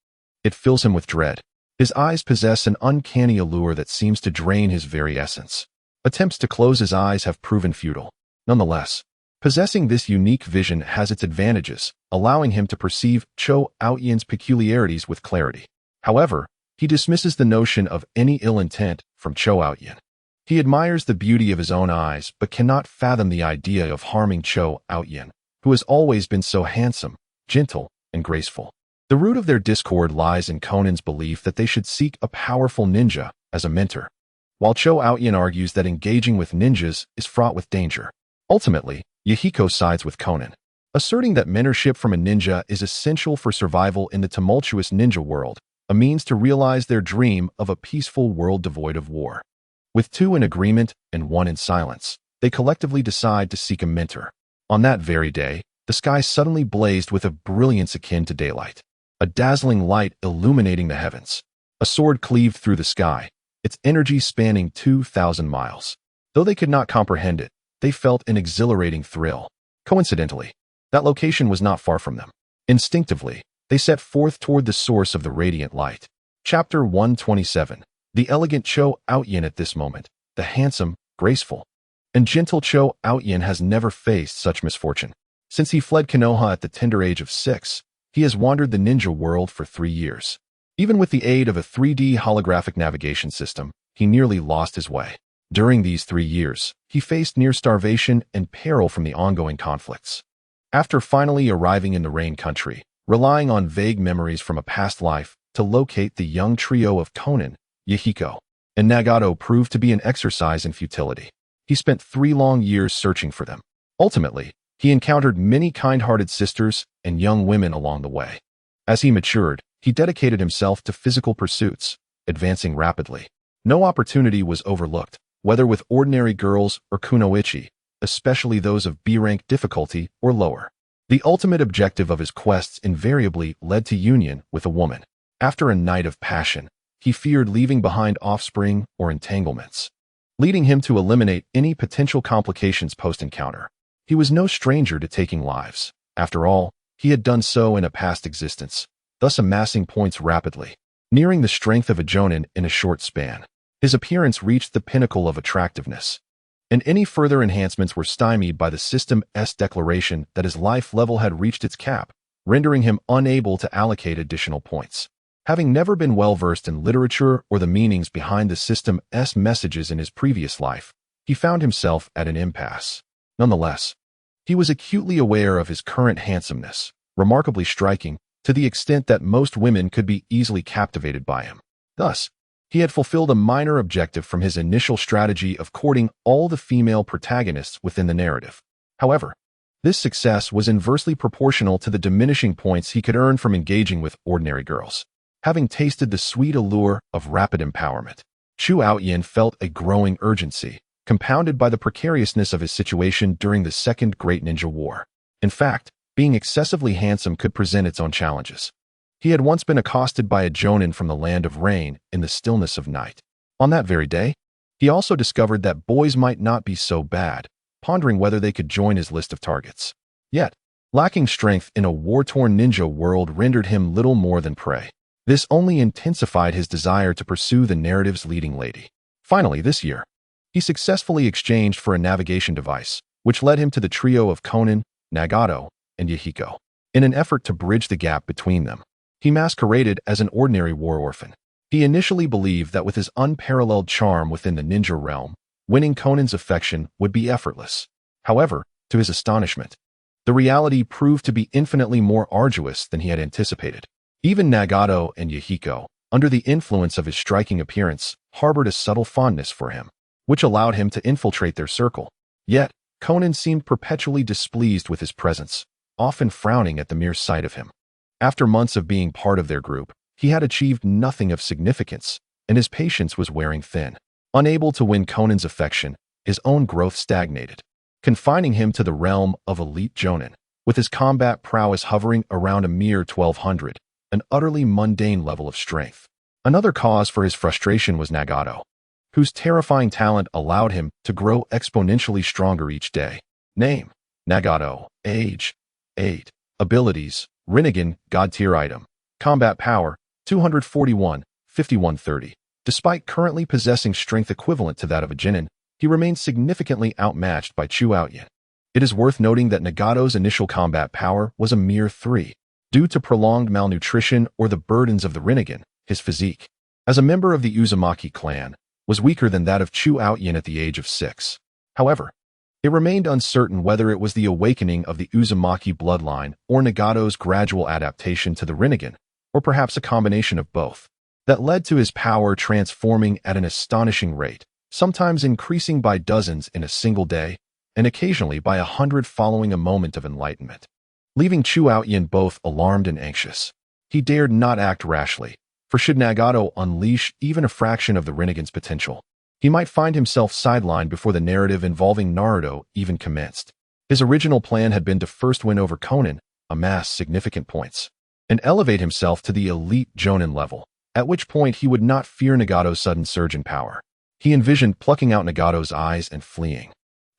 it fills him with dread. His eyes possess an uncanny allure that seems to drain his very essence. Attempts to close his eyes have proven futile. Nonetheless, possessing this unique vision has its advantages, allowing him to perceive Cho-Outyin's peculiarities with clarity. However, he dismisses the notion of any ill intent from Cho-Outyin. He admires the beauty of his own eyes, but cannot fathom the idea of harming Cho-Outyin, who has always been so handsome, gentle, and graceful. The root of their discord lies in Konan's belief that they should seek a powerful ninja as a mentor, while Cho-Outyin argues that engaging with ninjas is fraught with danger. Ultimately, Yahiko sides with Konan, asserting that mentorship from a ninja is essential for survival in the tumultuous ninja world, a means to realize their dream of a peaceful world devoid of war. With two in agreement and one in silence, they collectively decide to seek a mentor. On that very day, the sky suddenly blazed with a brilliance akin to daylight, a dazzling light illuminating the heavens. A sword cleaved through the sky, its energy spanning 2,000 miles. Though they could not comprehend it, they felt an exhilarating thrill. Coincidentally, that location was not far from them. Instinctively, they set forth toward the source of the radiant light. Chapter 127. The elegant Cho-Outyin at this moment, the handsome, graceful, and gentle Cho-Outyin has never faced such misfortune. Since he fled Konoha at the tender age of 6, he has wandered the ninja world for 3 years. Even with the aid of a 3D holographic navigation system, he nearly lost his way. During these 3 years, he faced near starvation and peril from the ongoing conflicts. After finally arriving in the Rain Country, relying on vague memories from a past life, to locate the young trio of Konan, Yahiko, and Nagato proved to be an exercise in futility. He spent 3 long years searching for them. Ultimately, he encountered many kind-hearted sisters and young women along the way. As he matured, he dedicated himself to physical pursuits, advancing rapidly. No opportunity was overlooked, whether with ordinary girls or kunoichi, especially those of B-rank difficulty or lower. The ultimate objective of his quests invariably led to union with a woman. After a night of passion, he feared leaving behind offspring or entanglements, leading him to eliminate any potential complications post-encounter. He was no stranger to taking lives. After all, he had done so in a past existence, thus amassing points rapidly, nearing the strength of a jonin in a short span. His appearance reached the pinnacle of attractiveness, and any further enhancements were stymied by the system's declaration that his life level had reached its cap, rendering him unable to allocate additional points. Having never been well-versed in literature or the meanings behind the system's messages in his previous life, he found himself at an impasse. Nonetheless, he was acutely aware of his current handsomeness, remarkably striking, to the extent that most women could be easily captivated by him. Thus, he had fulfilled a minor objective from his initial strategy of courting all the female protagonists within the narrative. However, this success was inversely proportional to the diminishing points he could earn from engaging with ordinary girls. Having tasted the sweet allure of rapid empowerment, Chu Aoyan felt a growing urgency, compounded by the precariousness of his situation during the Second Great Ninja War. In fact, being excessively handsome could present its own challenges. He had once been accosted by a jonin from the land of rain in the stillness of night. On that very day, he also discovered that boys might not be so bad, pondering whether they could join his list of targets. Yet, lacking strength in a war-torn ninja world rendered him little more than prey. This only intensified his desire to pursue the narrative's leading lady. Finally, this year, he successfully exchanged for a navigation device, which led him to the trio of Konan, Nagato, and Yahiko. In an effort to bridge the gap between them, he masqueraded as an ordinary war orphan. He initially believed that with his unparalleled charm within the ninja realm, winning Conan's affection would be effortless. However, to his astonishment, the reality proved to be infinitely more arduous than he had anticipated. Even Nagato and Yahiko, under the influence of his striking appearance, harbored a subtle fondness for him, which allowed him to infiltrate their circle. Yet, Konan seemed perpetually displeased with his presence, often frowning at the mere sight of him. After months of being part of their group, he had achieved nothing of significance, and his patience was wearing thin. Unable to win Conan's affection, his own growth stagnated, confining him to the realm of elite jonin, with his combat prowess hovering around a mere 1200, an utterly mundane level of strength. Another cause for his frustration was Nagato, whose terrifying talent allowed him to grow exponentially stronger each day. Name: Nagato. Age: 8. Abilities: Rinnegan, God tier item. Combat power: 241, 5130. Despite currently possessing strength equivalent to that of a genin, he remains significantly outmatched by Chu Aoyan. It is worth noting that Nagato's initial combat power was a mere 3. Due to prolonged malnutrition or the burdens of the Rinnegan, his physique, as a member of the Uzumaki clan, was weaker than that of Chu Aoyan at the age of 6. However, it remained uncertain whether it was the awakening of the Uzumaki bloodline or Nagato's gradual adaptation to the Rinnegan, or perhaps a combination of both, that led to his power transforming at an astonishing rate, sometimes increasing by dozens in a single day, and occasionally by 100 following a moment of enlightenment, leaving Chu Aoyan both alarmed and anxious. He dared not act rashly, for should Nagato unleash even a fraction of the Rinnegan's potential, he might find himself sidelined before the narrative involving Naruto even commenced. His original plan had been to first win over Konan, amass significant points, and elevate himself to the elite jonin level, at which point he would not fear Nagato's sudden surge in power. He envisioned plucking out Nagato's eyes and fleeing,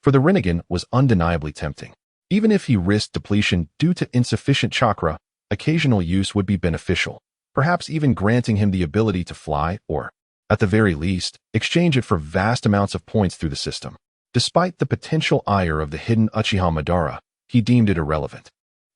for the Rinnegan was undeniably tempting. Even if he risked depletion due to insufficient chakra, occasional use would be beneficial, perhaps even granting him the ability to fly or, at the very least, exchange it for vast amounts of points through the system. Despite the potential ire of the hidden Uchiha Madara, he deemed it irrelevant.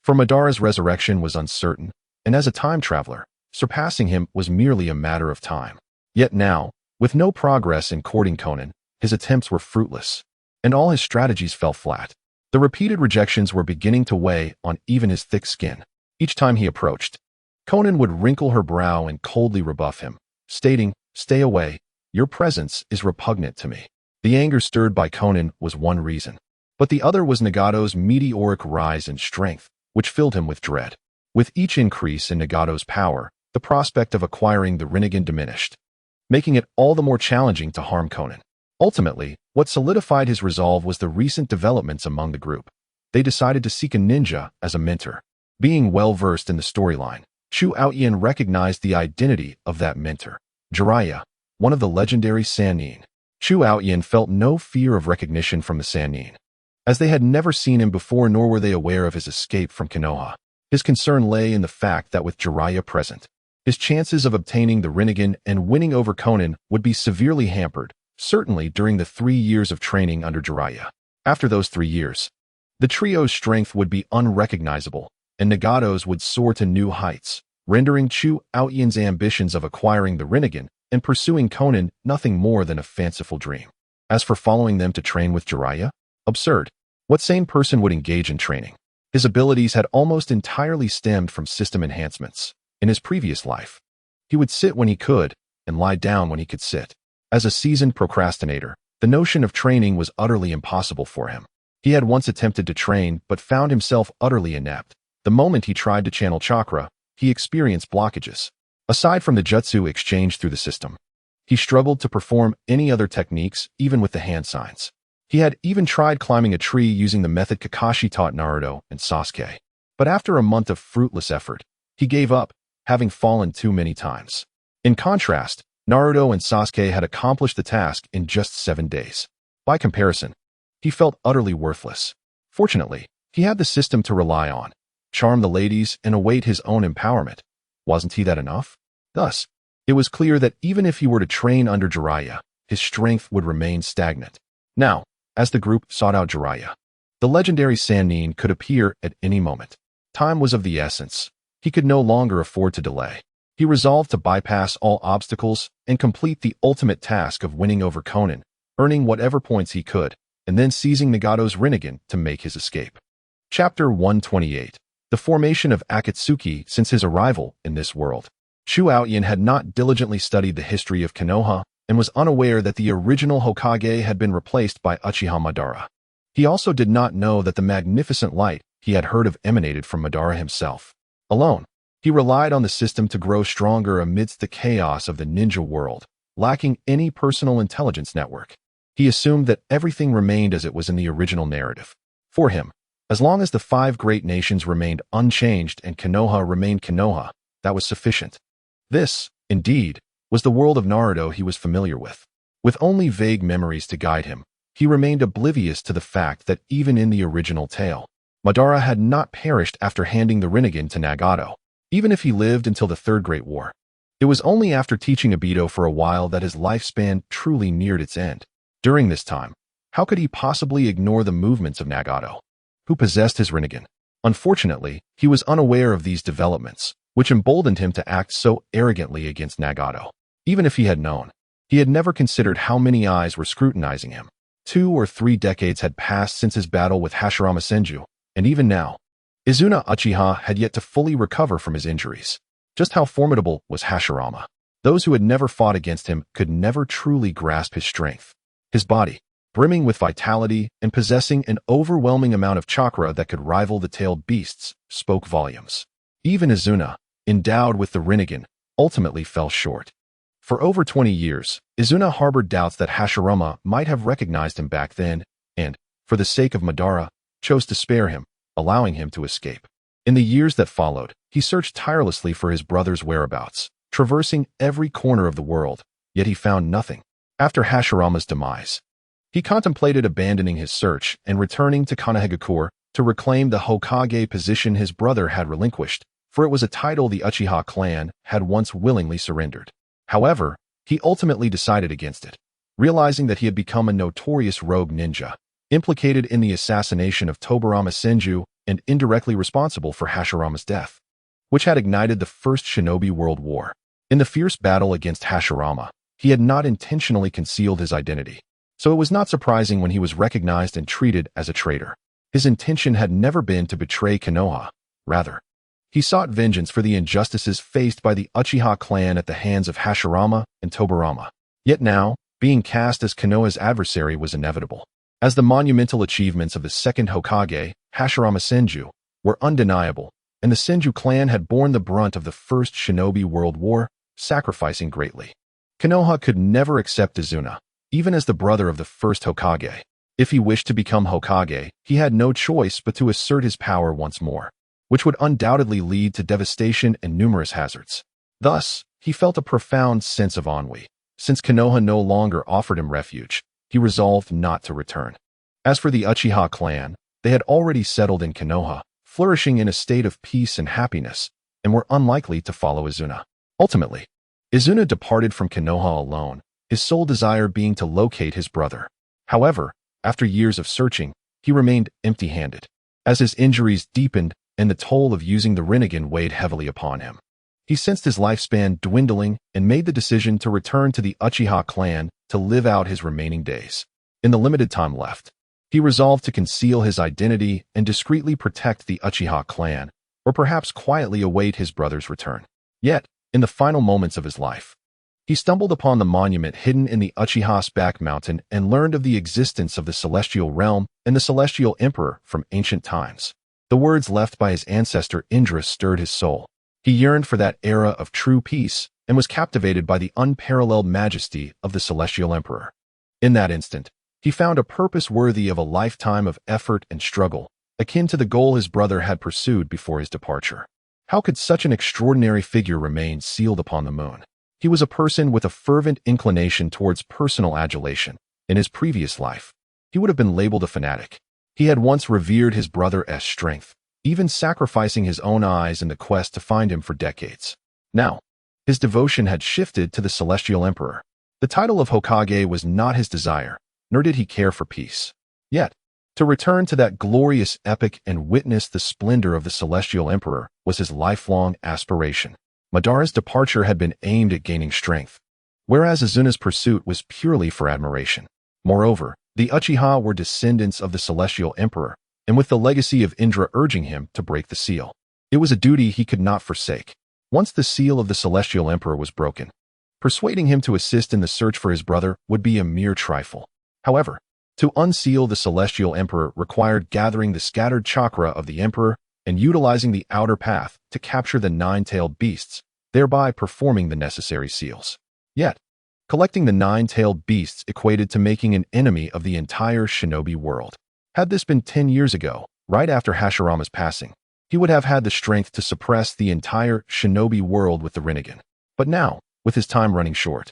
For Madara's resurrection was uncertain, and as a time traveler, surpassing him was merely a matter of time. Yet now, with no progress in courting Konan, his attempts were fruitless, and all his strategies fell flat. The repeated rejections were beginning to weigh on even his thick skin. Each time he approached, Conan would wrinkle her brow and coldly rebuff him, stating, "Stay away. Your presence is repugnant to me." The anger stirred by Conan was one reason, but the other was Nagato's meteoric rise in strength, which filled him with dread. With each increase in Nagato's power, the prospect of acquiring the Rinnegan diminished, making it all the more challenging to harm Conan. Ultimately, what solidified his resolve was the recent developments among the group. They decided to seek a ninja as a mentor. Being well-versed in the storyline, Chu Aoyan recognized the identity of that mentor, Jiraiya, one of the legendary Sannin. Chu Aoyan felt no fear of recognition from the Sannin, as they had never seen him before nor were they aware of his escape from Konoha. His concern lay in the fact that with Jiraiya present, his chances of obtaining the Rinnegan and winning over Conan would be severely hampered, certainly during the 3 years of training under Jiraiya. After those 3 years, the trio's strength would be unrecognizable, and Nagato's would soar to new heights, rendering Chu Aoyan's ambitions of acquiring the Rinnegan and pursuing Conan nothing more than a fanciful dream. As for following them to train with Jiraiya, absurd. What sane person would engage in training? His abilities had almost entirely stemmed from system enhancements. In his previous life, he would sit when he could and lie down when he could sit. As a seasoned procrastinator, the notion of training was utterly impossible for him. He had once attempted to train but found himself utterly inept. The moment he tried to channel chakra, he experienced blockages. Aside from the jutsu exchanged through the system, he struggled to perform any other techniques, even with the hand signs. He had even tried climbing a tree using the method Kakashi taught Naruto and Sasuke. But after a month of fruitless effort, he gave up, having fallen too many times. In contrast, Naruto and Sasuke had accomplished the task in just 7 days. By comparison, he felt utterly worthless. Fortunately, he had the system to rely on, charm the ladies, and await his own empowerment. Wasn't he that enough? Thus, it was clear that even if he were to train under Jiraiya, his strength would remain stagnant. Now, as the group sought out Jiraiya, the legendary Sannin could appear at any moment. Time was of the essence. He could no longer afford to delay. He resolved to bypass all obstacles and complete the ultimate task of winning over Conan, earning whatever points he could, and then seizing Nagato's Rinnegan to make his escape. Chapter 128. The formation of Akatsuki since his arrival in this world. Chu Aoyan had not diligently studied the history of Konoha and was unaware that the original Hokage had been replaced by Uchiha Madara. He also did not know that the magnificent light he had heard of emanated from Madara himself. Alone, he relied on the system to grow stronger amidst the chaos of the ninja world, lacking any personal intelligence network. He assumed that everything remained as it was in the original narrative. For him, as long as the 5 great nations remained unchanged and Konoha remained Konoha, that was sufficient. This, indeed, was the world of Naruto he was familiar with. With only vague memories to guide him, he remained oblivious to the fact that even in the original tale, Madara had not perished after handing the Rinnegan to Nagato, even if he lived until the Third Great War. It was only after teaching Obito for a while that his lifespan truly neared its end. During this time, how could he possibly ignore the movements of Nagato, who possessed his Rinnegan? Unfortunately, he was unaware of these developments, which emboldened him to act so arrogantly against Nagato. Even if he had known, he had never considered how many eyes were scrutinizing him. 2 or 3 decades had passed since his battle with Hashirama Senju, and even now, Izuna Uchiha had yet to fully recover from his injuries. Just how formidable was Hashirama? Those who had never fought against him could never truly grasp his strength. His body, brimming with vitality and possessing an overwhelming amount of chakra that could rival the tailed beasts, spoke volumes. Even Izuna, endowed with the Rinnegan, ultimately fell short. For over 20 years, Izuna harbored doubts that Hashirama might have recognized him back then, and, for the sake of Madara, chose to spare him, allowing him to escape. In the years that followed, he searched tirelessly for his brother's whereabouts, traversing every corner of the world, yet he found nothing. After Hashirama's demise, he contemplated abandoning his search and returning to Konohagakure to reclaim the Hokage position his brother had relinquished, for it was a title the Uchiha clan had once willingly surrendered. However, he ultimately decided against it, realizing that he had become a notorious rogue ninja, implicated in the assassination of Tobirama Senju and indirectly responsible for Hashirama's death, which had ignited the First Shinobi World War. In the fierce battle against Hashirama, he had not intentionally concealed his identity, so it was not surprising when he was recognized and treated as a traitor. His intention had never been to betray Konoha. Rather, He sought vengeance for the injustices faced by the Uchiha clan at the hands of Hashirama and Tobirama. Yet now, being cast as Konoha's adversary was inevitable, as the monumental achievements of the second Hokage, Hashirama Senju, were undeniable, and the Senju clan had borne the brunt of the First Shinobi World War, sacrificing greatly. Konoha could never accept Izuna, even as the brother of the first Hokage. If he wished to become Hokage, he had no choice but to assert his power once more, which would undoubtedly lead to devastation and numerous hazards. Thus, he felt a profound sense of ennui. Since Konoha no longer offered him refuge, he resolved not to return. As for the Uchiha clan, they had already settled in Konoha, flourishing in a state of peace and happiness, and were unlikely to follow Izuna. Ultimately, Izuna departed from Konoha alone, his sole desire being to locate his brother. However, after years of searching, he remained empty-handed, as his injuries deepened and the toll of using the Rinnegan weighed heavily upon him. He sensed his lifespan dwindling and made the decision to return to the Uchiha clan to live out his remaining days. In the limited time left, he resolved to conceal his identity and discreetly protect the Uchiha clan, or perhaps quietly await his brother's return. Yet, in the final moments of his life, he stumbled upon the monument hidden in the Uchiha's back mountain and learned of the existence of the Celestial Realm and the Celestial Emperor from ancient times. The words left by his ancestor Indra stirred his soul. He yearned for that era of true peace and was captivated by the unparalleled majesty of the Celestial Emperor. In that instant, he found a purpose worthy of a lifetime of effort and struggle, akin to the goal his brother had pursued before his departure. How could such an extraordinary figure remain sealed upon the moon? He was a person with a fervent inclination towards personal adulation. In his previous life, he would have been labeled a fanatic. He had once revered his brother's strength, even sacrificing his own eyes in the quest to find him for decades. Now, his devotion had shifted to the Celestial Emperor. The title of Hokage was not his desire, nor did he care for peace. Yet, to return to that glorious epic and witness the splendor of the Celestial Emperor was his lifelong aspiration. Madara's departure had been aimed at gaining strength, whereas Izuna's pursuit was purely for admiration. Moreover, the Uchiha were descendants of the Celestial Emperor, and with the legacy of Indra urging him to break the seal, it was a duty he could not forsake. Once the seal of the Celestial Emperor was broken, persuading him to assist in the search for his brother would be a mere trifle. However, to unseal the Celestial Emperor required gathering the scattered chakra of the Emperor and utilizing the outer path to capture the nine-tailed beasts, thereby performing the necessary seals. Yet, collecting the nine-tailed beasts equated to making an enemy of the entire shinobi world. Had this been 10 years ago, right after Hashirama's passing, he would have had the strength to suppress the entire shinobi world with the Rinnegan. But now, with his time running short,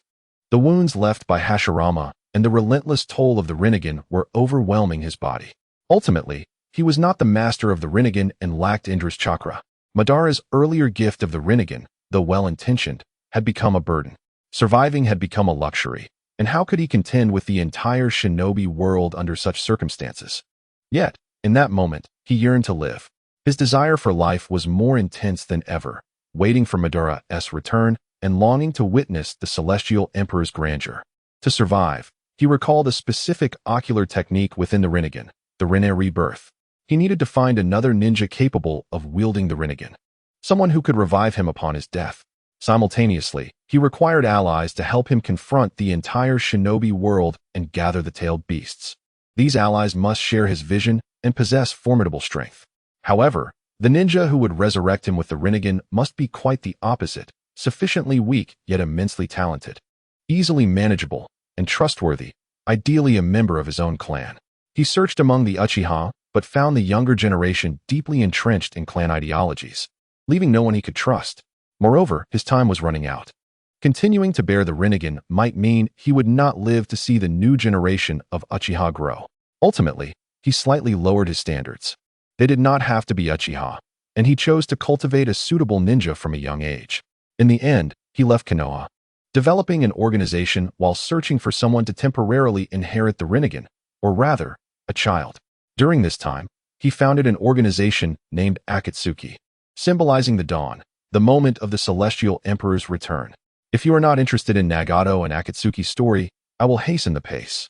the wounds left by Hashirama and the relentless toll of the Rinnegan were overwhelming his body. Ultimately, he was not the master of the Rinnegan and lacked Indra's chakra. Madara's earlier gift of the Rinnegan, though well-intentioned, had become a burden. Surviving had become a luxury, and how could he contend with the entire shinobi world under such circumstances? Yet, in that moment, he yearned to live. His desire for life was more intense than ever, waiting for Madara's return and longing to witness the Celestial Emperor's grandeur. To survive, he recalled a specific ocular technique within the Rinnegan, the Rinne rebirth. He needed to find another ninja capable of wielding the Rinnegan, someone who could revive him upon his death. Simultaneously, he required allies to help him confront the entire shinobi world and gather the tailed beasts. These allies must share his vision and possess formidable strength. However, the ninja who would resurrect him with the Rinnegan must be quite the opposite, sufficiently weak yet immensely talented, easily manageable, and trustworthy, ideally a member of his own clan. He searched among the Uchiha, but found the younger generation deeply entrenched in clan ideologies, leaving no one he could trust. Moreover, his time was running out. Continuing to bear the Rinnegan might mean he would not live to see the new generation of Uchiha grow. Ultimately, he slightly lowered his standards. They did not have to be Uchiha, and he chose to cultivate a suitable ninja from a young age. In the end, he left Konoha, developing an organization while searching for someone to temporarily inherit the Rinnegan, or rather, a child. During this time, he founded an organization named Akatsuki, symbolizing the dawn, the moment of the Celestial Emperor's return. If you are not interested in Nagato and Akatsuki's story, I will hasten the pace.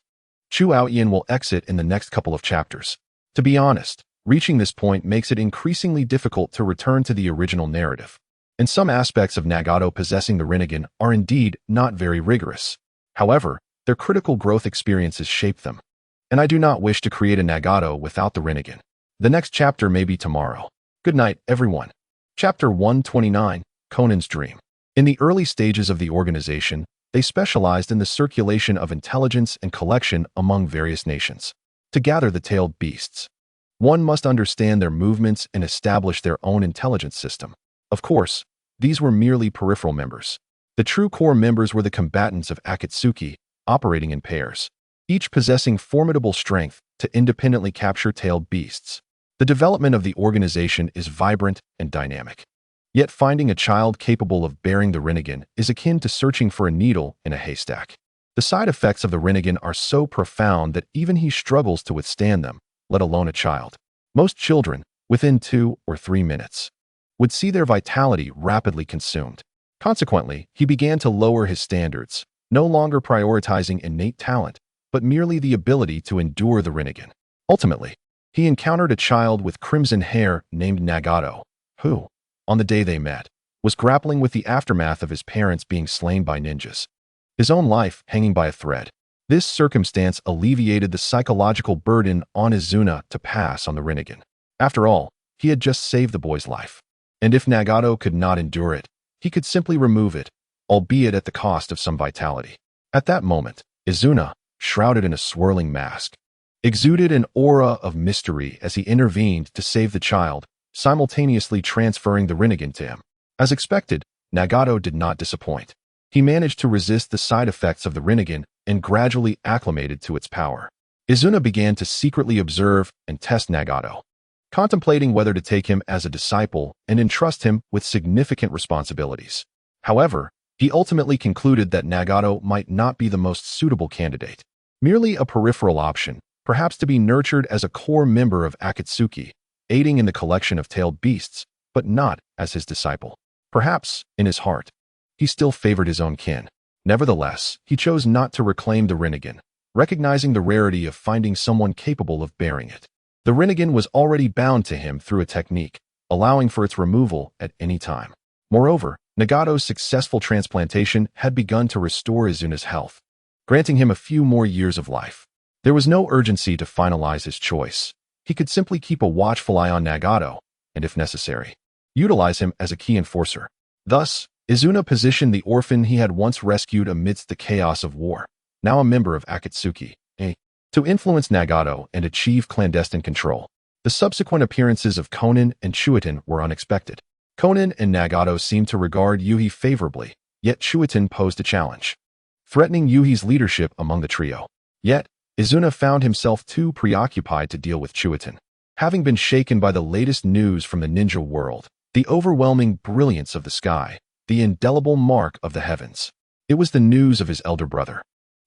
Chu Aoyan will exit in the next couple of chapters. To be honest, Reaching this point makes it increasingly difficult to return to the original narrative. And some aspects of Nagato possessing the Rinnegan are indeed not very rigorous. However, their critical growth experiences shape them. And I do not wish to create a Nagato without the Rinnegan. The next chapter may be tomorrow. Good night, everyone. Chapter 129, Conan's Dream. In the early stages of the organization, they specialized in the circulation of intelligence and collection among various nations. To gather the tailed beasts, one must understand their movements and establish their own intelligence system. Of course, these were merely peripheral members. The true core members were the combatants of Akatsuki, operating in pairs, each possessing formidable strength to independently capture tailed beasts. The development of the organization is vibrant and dynamic. Yet finding a child capable of bearing the Rinnegan is akin to searching for a needle in a haystack. The side effects of the Rinnegan are so profound that even he struggles to withstand them, let alone a child. Most children, within 2 or 3 minutes, would see their vitality rapidly consumed. Consequently, he began to lower his standards, no longer prioritizing innate talent, but merely the ability to endure the Rinnegan. Ultimately, he encountered a child with crimson hair named Nagato, who, on the day they met, was grappling with the aftermath of his parents being slain by ninjas, his own life hanging by a thread. This circumstance alleviated the psychological burden on Izuna to pass on the Rinnegan. After all, he had just saved the boy's life. And if Nagato could not endure it, he could simply remove it, albeit at the cost of some vitality. At that moment, Izuna, shrouded in a swirling mask, exuded an aura of mystery as he intervened to save the child, simultaneously transferring the Rinnegan to him. As expected, Nagato did not disappoint. He managed to resist the side effects of the Rinnegan and gradually acclimated to its power. Izuna began to secretly observe and test Nagato, contemplating whether to take him as a disciple and entrust him with significant responsibilities. However, he ultimately concluded that Nagato might not be the most suitable candidate, merely a peripheral option, perhaps to be nurtured as a core member of Akatsuki, aiding in the collection of tailed beasts, but not as his disciple. Perhaps, in his heart, he still favored his own kin. Nevertheless, he chose not to reclaim the Rinnegan, recognizing the rarity of finding someone capable of bearing it. The Rinnegan was already bound to him through a technique, allowing for its removal at any time. Moreover, Nagato's successful transplantation had begun to restore Izuna's health, granting him a few more years of life. There was no urgency to finalize his choice. He could simply keep a watchful eye on Nagato, and if necessary, utilize him as a key enforcer. Thus, Izuna positioned the orphan he had once rescued amidst the chaos of war, now a member of Akatsuki, to influence Nagato and achieve clandestine control. The subsequent appearances of Conan and Chuitin were unexpected. Conan and Nagato seemed to regard Yuhi favorably, yet Chuitin posed a challenge, threatening Yuhi's leadership among the trio. Yet, Izuna found himself too preoccupied to deal with Chuitin, having been shaken by the latest news from the ninja world, the overwhelming brilliance of the sky, the indelible mark of the heavens. It was the news of his elder brother,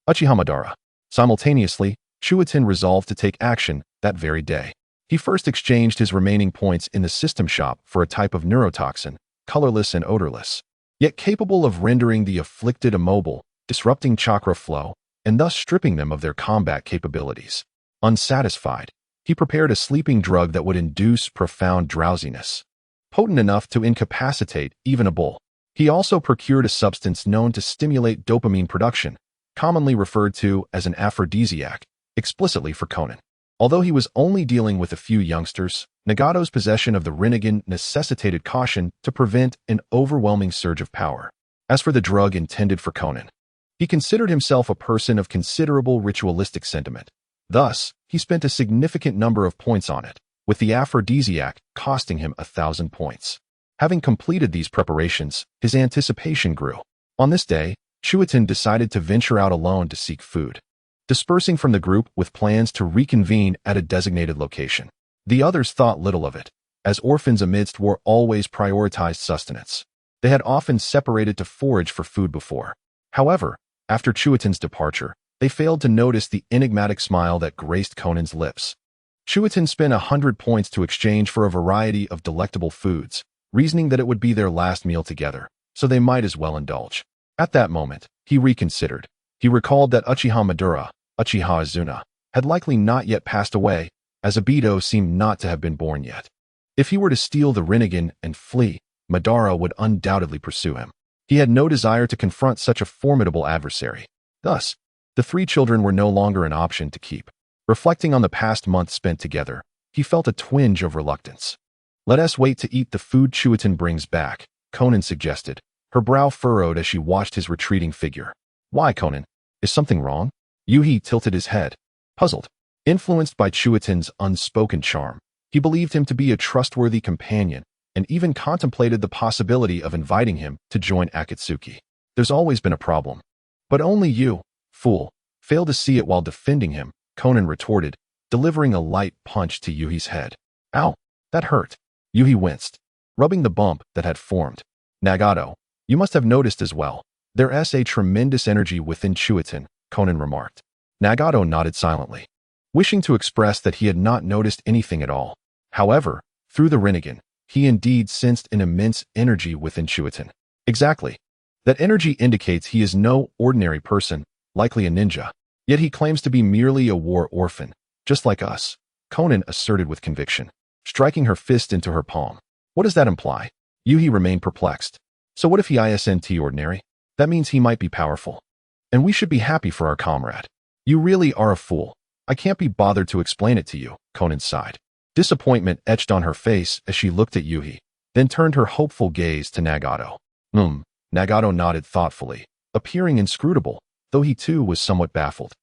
Uchiha Madara. Simultaneously, Chuitin resolved to take action that very day. He first exchanged his remaining points in the system shop for a type of neurotoxin, colorless and odorless, yet capable of rendering the afflicted immobile, disrupting chakra flow, and thus stripping them of their combat capabilities. Unsatisfied, he prepared a sleeping drug that would induce profound drowsiness, potent enough to incapacitate even a bull. He also procured a substance known to stimulate dopamine production, commonly referred to as an aphrodisiac, explicitly for Conan. Although he was only dealing with a few youngsters, Nagato's possession of the Rinnegan necessitated caution to prevent an overwhelming surge of power. As for the drug intended for Conan, he considered himself a person of considerable ritualistic sentiment. Thus, he spent a significant number of points on it, with the aphrodisiac costing him 1,000 points. Having completed these preparations, his anticipation grew. On this day, Chuitin decided to venture out alone to seek food, dispersing from the group with plans to reconvene at a designated location. The others thought little of it, as orphans amidst war always prioritized sustenance. They had often separated to forage for food before. However, after Chuitin's departure, they failed to notice the enigmatic smile that graced Conan's lips. Chuitin spent 100 points to exchange for a variety of delectable foods, reasoning that it would be their last meal together, so they might as well indulge. At that moment, he reconsidered. He recalled that Uchiha Madara, Uchiha Izuna, had likely not yet passed away, as Obito seemed not to have been born yet. If he were to steal the Rinnegan and flee, Madara would undoubtedly pursue him. He had no desire to confront such a formidable adversary. Thus, the three children were no longer an option to keep. Reflecting on the past month spent together, he felt a twinge of reluctance. "Let us wait to eat the food Chuitin brings back," Conan suggested, her brow furrowed as she watched his retreating figure. "Why, Conan? Is something wrong?" Yuhi tilted his head, puzzled. Influenced by Chuitin's unspoken charm, he believed him to be a trustworthy companion and even contemplated the possibility of inviting him to join Akatsuki. "There's always been a problem. But only you, fool, fail to see it while defending him," Conan retorted, delivering a light punch to Yuhi's head. "Ow, that hurt." Yuhi winced, rubbing the bump that had formed. "Nagato, you must have noticed as well. There's a tremendous energy within Chuitin," Conan remarked. Nagato nodded silently, wishing to express that he had not noticed anything at all. However, through the Rinnegan, he indeed sensed an immense energy within Chuitin. Exactly. That energy indicates he is no ordinary person, likely a ninja. Yet he claims to be merely a war orphan, just like us, Conan asserted with conviction, striking her fist into her palm. "What does that imply?" Yuhi remained perplexed. "So what if he isn't ordinary? That means he might be powerful. And we should be happy for our comrade." "You really are a fool. I can't be bothered to explain it to you," Conan sighed. Disappointment etched on her face as she looked at Yuhi, then turned her hopeful gaze to Nagato. Nagato nodded thoughtfully, appearing inscrutable, though he too was somewhat baffled,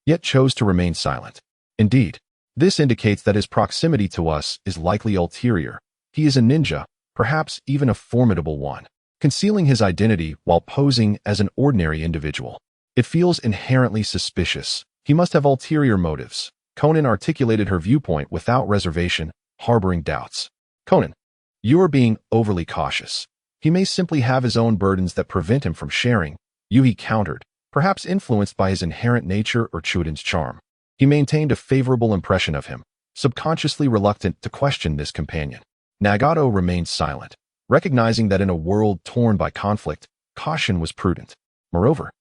yet chose to remain silent. "Indeed, this indicates that his proximity to us is likely ulterior. He is a ninja, perhaps even a formidable one, concealing his identity while posing as an ordinary individual. It feels inherently suspicious. He must have ulterior motives." Conan articulated her viewpoint without reservation, harboring doubts. "Conan, you are being overly cautious. He may simply have his own burdens that prevent him from sharing," Yuhi countered, perhaps influenced by his inherent nature or Chuitin's charm. He maintained a favorable impression of him, subconsciously reluctant to question this companion. Nagato remained silent, recognizing that in a world torn by conflict, caution was prudent. Moreover,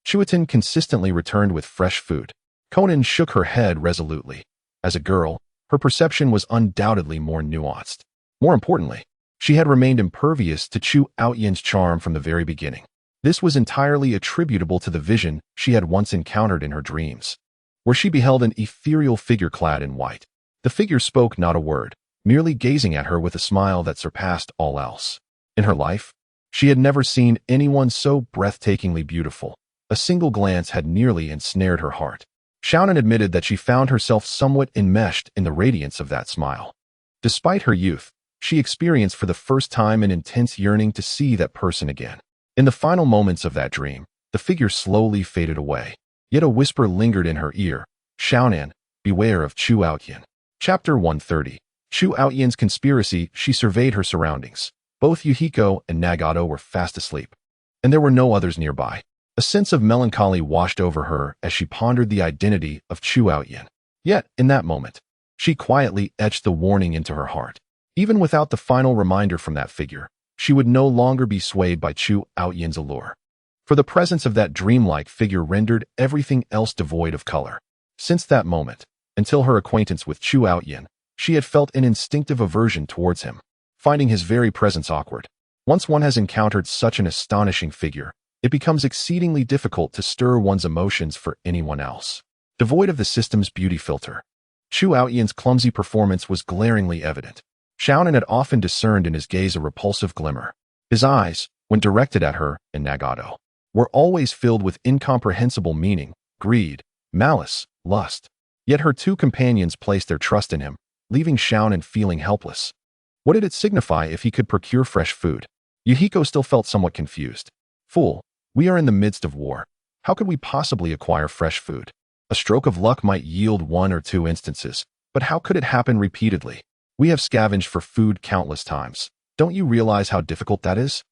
Chuitin consistently returned with fresh food. Conan shook her head resolutely. As a girl, her perception was undoubtedly more nuanced. More importantly, she had remained impervious to Chu Outyan's charm from the very beginning. This was entirely attributable to the vision she had once encountered in her dreams, where she beheld an ethereal figure clad in white. The figure spoke not a word, merely gazing at her with a smile that surpassed all else. In her life, she had never seen anyone so breathtakingly beautiful. A single glance had nearly ensnared her heart. Xiaonan admitted that she found herself somewhat enmeshed in the radiance of that smile. Despite her youth, she experienced for the first time an intense yearning to see that person again. In the final moments of that dream, the figure slowly faded away. Yet a whisper lingered in her ear. "Xiaonan, beware of Chu Outyan." Chapter 130. Chu Outyan's conspiracy. She surveyed her surroundings. Both Yuhiko and Nagato were fast asleep, and there were no others nearby. A sense of melancholy washed over her as she pondered the identity of Chu Outyan. Yet, in that moment, she quietly etched the warning into her heart. Even without the final reminder from that figure, she would no longer be swayed by Chu Outyan's allure. For the presence of that dreamlike figure rendered everything else devoid of color. Since that moment, until her acquaintance with Chu Outyan, she had felt an instinctive aversion towards him, finding his very presence awkward. Once one has encountered such an astonishing figure, it becomes exceedingly difficult to stir one's emotions for anyone else. Devoid of the system's beauty filter, Chu Outyan's clumsy performance was glaringly evident. Xiaonan had often discerned in his gaze a repulsive glimmer. His eyes, when directed at her and Nagato, were always filled with incomprehensible meaning, greed, malice, lust. Yet her two companions placed their trust in him, leaving Xiaonan feeling helpless. What did it signify if he could procure fresh food? Yuhiko still felt somewhat confused. "Fool, we are in the midst of war. How could we possibly acquire fresh food? A stroke of luck might yield 1 or 2 instances, but how could it happen repeatedly? We have scavenged for food countless times. Don't you realize how difficult that is?"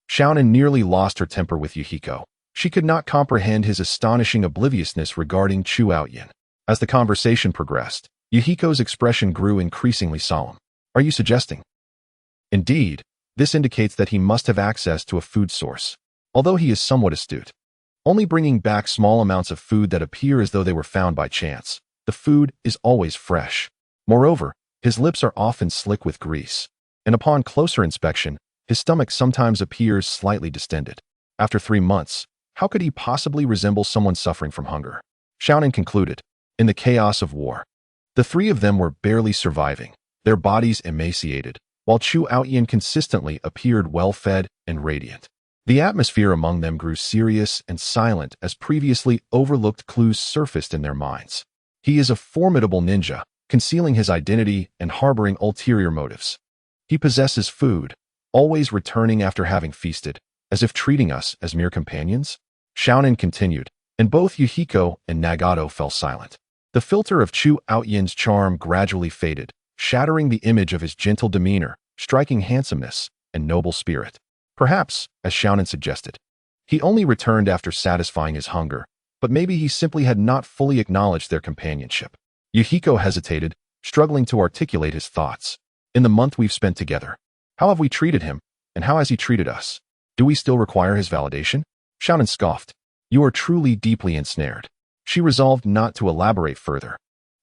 Xiaonan nearly lost her temper with Yuhiko. She could not comprehend his astonishing obliviousness regarding Chu Outyan. As the conversation progressed, Yuhiko's expression grew increasingly solemn. "Are you suggesting?" "Indeed, this indicates that he must have access to a food source, although he is somewhat astute, only bringing back small amounts of food that appear as though they were found by chance. The food is always fresh. Moreover, his lips are often slick with grease, and upon closer inspection, his stomach sometimes appears slightly distended. After 3 months, how could he possibly resemble someone suffering from hunger? Xiaonan concluded, in the chaos of war. The three of them were barely surviving, their bodies emaciated, while Chu Outyin consistently appeared well-fed and radiant. The atmosphere among them grew serious and silent as previously overlooked clues surfaced in their minds. He is a formidable ninja, concealing his identity and harboring ulterior motives. He possesses food, always returning after having feasted, as if treating us as mere companions. Xiaonan continued, and both Yuhiko and Nagato fell silent. The filter of Chu Outyin's charm gradually faded, shattering the image of his gentle demeanor, striking handsomeness, and noble spirit. Perhaps, as Xiaonan suggested, he only returned after satisfying his hunger, but maybe he simply had not fully acknowledged their companionship. Yuhiko hesitated, struggling to articulate his thoughts. In the month we've spent together, how have we treated him, and how has he treated us? Do we still require his validation? Xiaonan scoffed. You are truly deeply ensnared. She resolved not to elaborate further.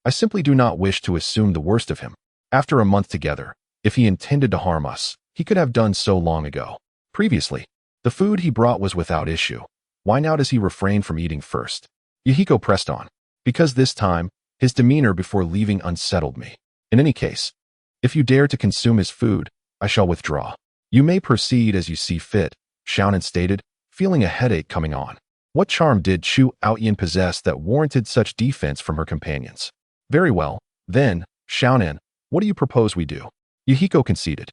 I simply do not wish to assume the worst of him. After a month together, if he intended to harm us, he could have done so long ago. Previously, the food he brought was without issue. Why now does he refrain from eating first? Yuhiko pressed on. Because this time, his demeanor before leaving unsettled me. In any case, if you dare to consume his food, I shall withdraw. You may proceed as you see fit, Xiaonan stated, feeling a headache coming on. What charm did Chu Outyin possess that warranted such defense from her companions? Very well, then, Xiaonan, what do you propose we do? Yuhiko conceded.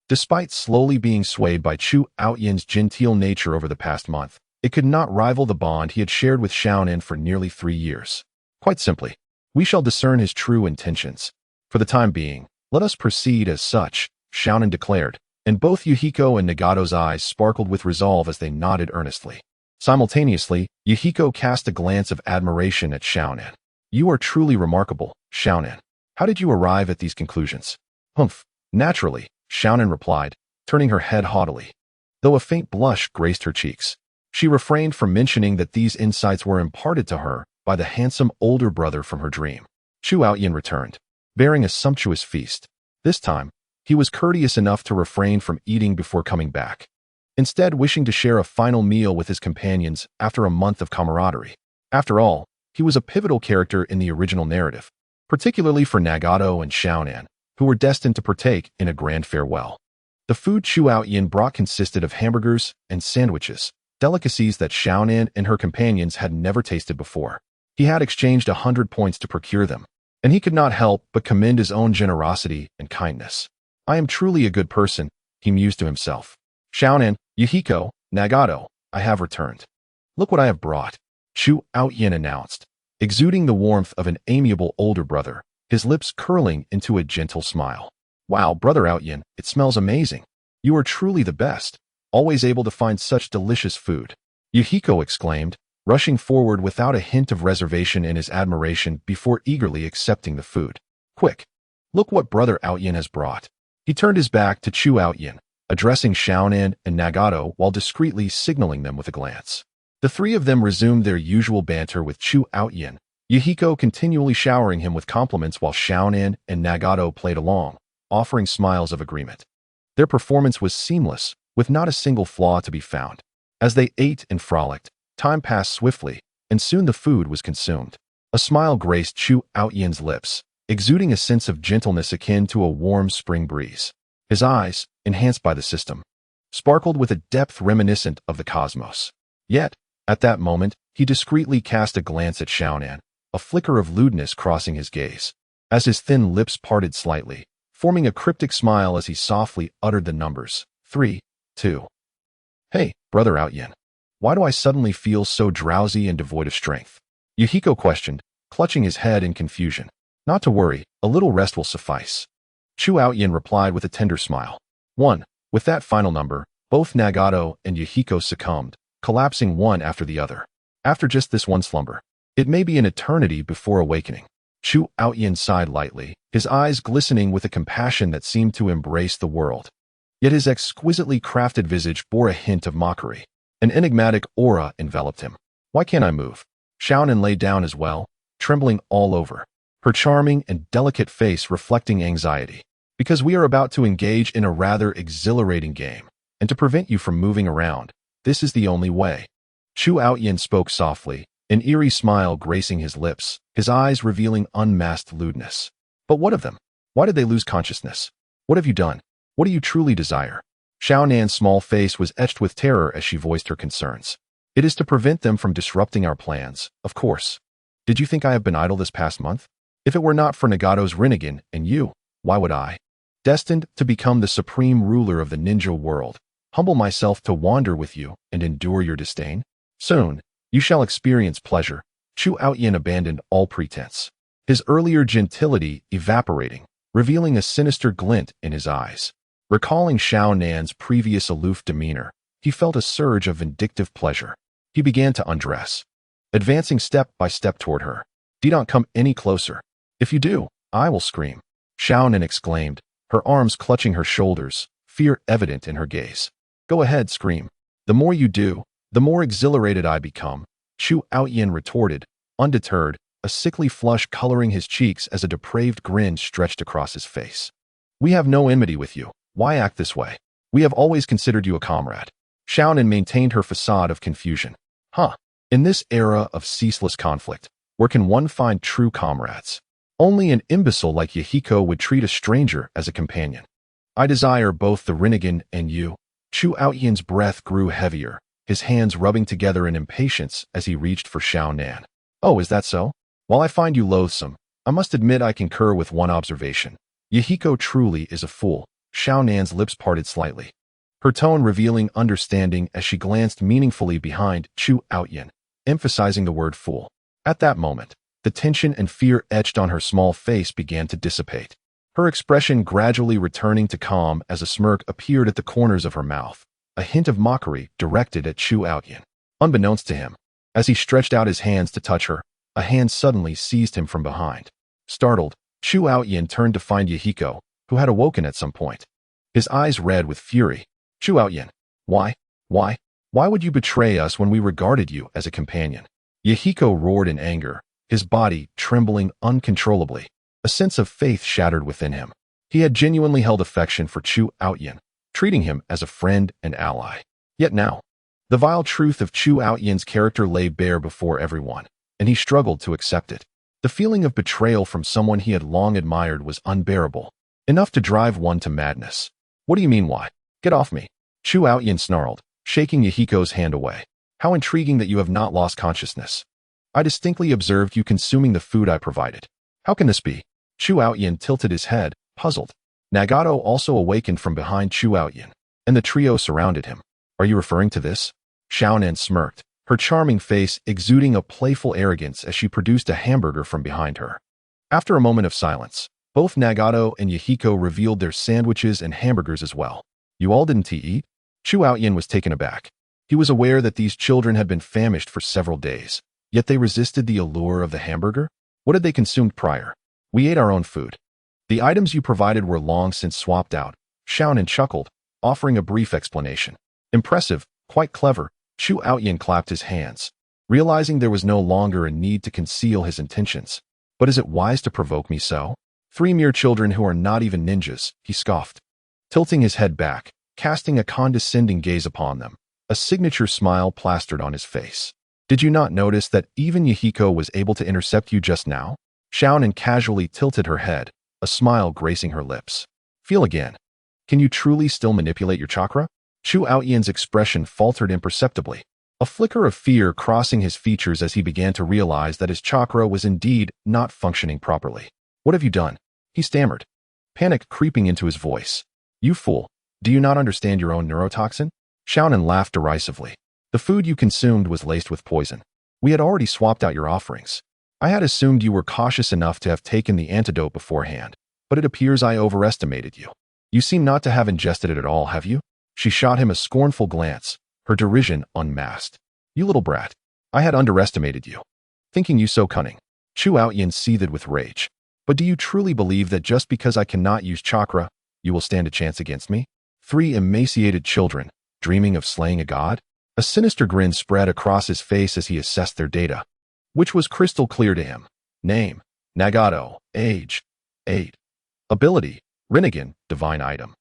Despite slowly being swayed by Chu Outyin's genteel nature over the past month, it could not rival the bond he had shared with Xiaonan for nearly 3 years. Quite simply, we shall discern his true intentions. For the time being, let us proceed as such, Xiaonan declared, and both Yuhiko and Nagato's eyes sparkled with resolve as they nodded earnestly. Simultaneously, Yuhiko cast a glance of admiration at Xiaonan. You are truly remarkable, Xiaonan. How did you arrive at these conclusions? Humph, naturally, Xiaonan replied, turning her head haughtily. Though a faint blush graced her cheeks, she refrained from mentioning that these insights were imparted to her by the handsome older brother from her dream. Chu Outyin returned, bearing a sumptuous feast. This time, he was courteous enough to refrain from eating before coming back, instead wishing to share a final meal with his companions after a month of camaraderie. After all, he was a pivotal character in the original narrative, particularly for Nagato and Xiaonan, who were destined to partake in a grand farewell. The food Chu Outyin brought consisted of hamburgers and sandwiches, delicacies that Xiaonan and her companions had never tasted before. He had exchanged 100 points to procure them, and he could not help but commend his own generosity and kindness. I am truly a good person, he mused to himself. Xiaonan, Yuhiko, Nagato, I have returned. Look what I have brought, Chu Outyin announced, exuding the warmth of an amiable older brother, his lips curling into a gentle smile. Wow, Brother Outyin, it smells amazing. You are truly the best, always able to find such delicious food. Yuhiko exclaimed, rushing forward without a hint of reservation in his admiration before eagerly accepting the food. Quick, look what Brother Outyin has brought. He turned his back to Chu Outyin, addressing Xiaonan and Nagato while discreetly signaling them with a glance. The three of them resumed their usual banter with Chu Outyin, Yuhiko continually showering him with compliments while Xiaonan and Nagato played along, offering smiles of agreement. Their performance was seamless, with not a single flaw to be found. As they ate and frolicked, time passed swiftly, and soon the food was consumed. A smile graced Chu Outyin's lips, exuding a sense of gentleness akin to a warm spring breeze. His eyes, enhanced by the system, sparkled with a depth reminiscent of the cosmos. Yet, at that moment, he discreetly cast a glance at Xiaonan, a flicker of lewdness crossing his gaze, as his thin lips parted slightly, forming a cryptic smile as he softly uttered the numbers, 3, 2. Hey, Brother Outyin, why do I suddenly feel so drowsy and devoid of strength? Yuhiko questioned, clutching his head in confusion. Not to worry, a little rest will suffice. Chu Outyin replied with a tender smile. 1. With that final number, both Nagato and Yuhiko succumbed, collapsing one after the other. After just this one slumber, it may be an eternity before awakening. Chu Outyin sighed lightly, his eyes glistening with a compassion that seemed to embrace the world. Yet his exquisitely crafted visage bore a hint of mockery. An enigmatic aura enveloped him. Why can't I move? Xiaonan lay down as well, trembling all over. her charming and delicate face reflecting anxiety. Because we are about to engage in a rather exhilarating game, and to prevent you from moving around, this is the only way. Chu Outyin spoke softly, an eerie smile gracing his lips, his eyes revealing unmasked lewdness. But what of them? Why did they lose consciousness? What have you done? What do you truly desire? Xiao Nan's small face was etched with terror as she voiced her concerns. It is to prevent them from disrupting our plans, of course. Did you think I have been idle this past month? If it were not for Nagato's Rinnegan and you, why would I? Destined to become the supreme ruler of the ninja world, humble myself to wander with you and endure your disdain? Soon, you shall experience pleasure. Chu Outyin abandoned all pretense, his earlier gentility evaporating, revealing a sinister glint in his eyes. Recalling Xiao Nan's previous aloof demeanor, he felt a surge of vindictive pleasure. He began to undress, advancing step by step toward her. Do not come any closer. If you do, I will scream. Xiao Nan exclaimed, her arms clutching her shoulders, fear evident in her gaze. Go ahead, scream. The more you do, the more exhilarated I become, Chu Outyin retorted, undeterred, a sickly flush coloring his cheeks as a depraved grin stretched across his face. We have no enmity with you. Why act this way? We have always considered you a comrade. Xiao Nan maintained her facade of confusion. In this era of ceaseless conflict, where can one find true comrades? Only an imbecile like Yahiko would treat a stranger as a companion. I desire both the Rinnegan and you. Chu Outyin's breath grew heavier, his hands rubbing together in impatience as he reached for Xiao Nan. Oh, is that so? While I find you loathsome, I must admit I concur with one observation. Yahiko truly is a fool. Xiao Nan's lips parted slightly, her tone revealing understanding as she glanced meaningfully behind Chu Outyin, emphasizing the word fool. At that moment, the tension and fear etched on her small face began to dissipate, her expression gradually returning to calm as a smirk appeared at the corners of her mouth, a hint of mockery directed at Chu Outyin. Unbeknownst to him, as he stretched out his hands to touch her, a hand suddenly seized him from behind. Startled, Chu Outyin turned to find Yahiko, who had awoken at some point. His eyes red with fury. Chu Outyin, why would you betray us when we regarded you as a companion? Yahiko roared in anger, his body trembling uncontrollably. A sense of faith shattered within him. He had genuinely held affection for Chu Outyin, treating him as a friend and ally. Yet now, the vile truth of Chu Outyin's character lay bare before everyone, and he struggled to accept it. The feeling of betrayal from someone he had long admired was unbearable, enough to drive one to madness. What do you mean why? Get off me. Chu Outyin snarled, shaking Yahiko's hand away. How intriguing that you have not lost consciousness. I distinctly observed you consuming the food I provided. How can this be? Chu Outyin tilted his head, puzzled. Nagato also awakened from behind Chu Outyin, and the trio surrounded him. Are you referring to this? Xiao Nan smirked, her charming face exuding a playful arrogance as she produced a hamburger from behind her. After a moment of silence, both Nagato and Yahiko revealed their sandwiches and hamburgers as well. You all didn't eat? Chu Outyin was taken aback. He was aware that these children had been famished for several days, yet they resisted the allure of the hamburger? What had they consumed prior? We ate our own food. The items you provided were long since swapped out. Xiao Nan chuckled, offering a brief explanation. Impressive, quite clever. Chu Outyin clapped his hands, realizing there was no longer a need to conceal his intentions. But is it wise to provoke me so? 3 mere children who are not even ninjas, he scoffed, tilting his head back, casting a condescending gaze upon them, a signature smile plastered on his face. Did you not notice that even Yahiko was able to intercept you just now? Xiao Nan casually tilted her head, a smile gracing her lips. Feel again. Can you truly still manipulate your chakra? Chu Outyin's expression faltered imperceptibly, a flicker of fear crossing his features as he began to realize that his chakra was indeed not functioning properly. What have you done? He stammered, panic creeping into his voice. You fool. Do you not understand your own neurotoxin? Xiao Nan laughed derisively. The food you consumed was laced with poison. We had already swapped out your offerings. I had assumed you were cautious enough to have taken the antidote beforehand, but it appears I overestimated you. You seem not to have ingested it at all, have you? She shot him a scornful glance, her derision unmasked. You little brat. I had underestimated you, thinking you so cunning. Chu Outyin seethed with rage. But do you truly believe that just because I cannot use chakra, you will stand a chance against me? 3 emaciated children, dreaming of slaying a god? A sinister grin spread across his face as he assessed their data, which was crystal clear to him. Name, Nagato, age, 8. Ability, Rinnegan, divine item.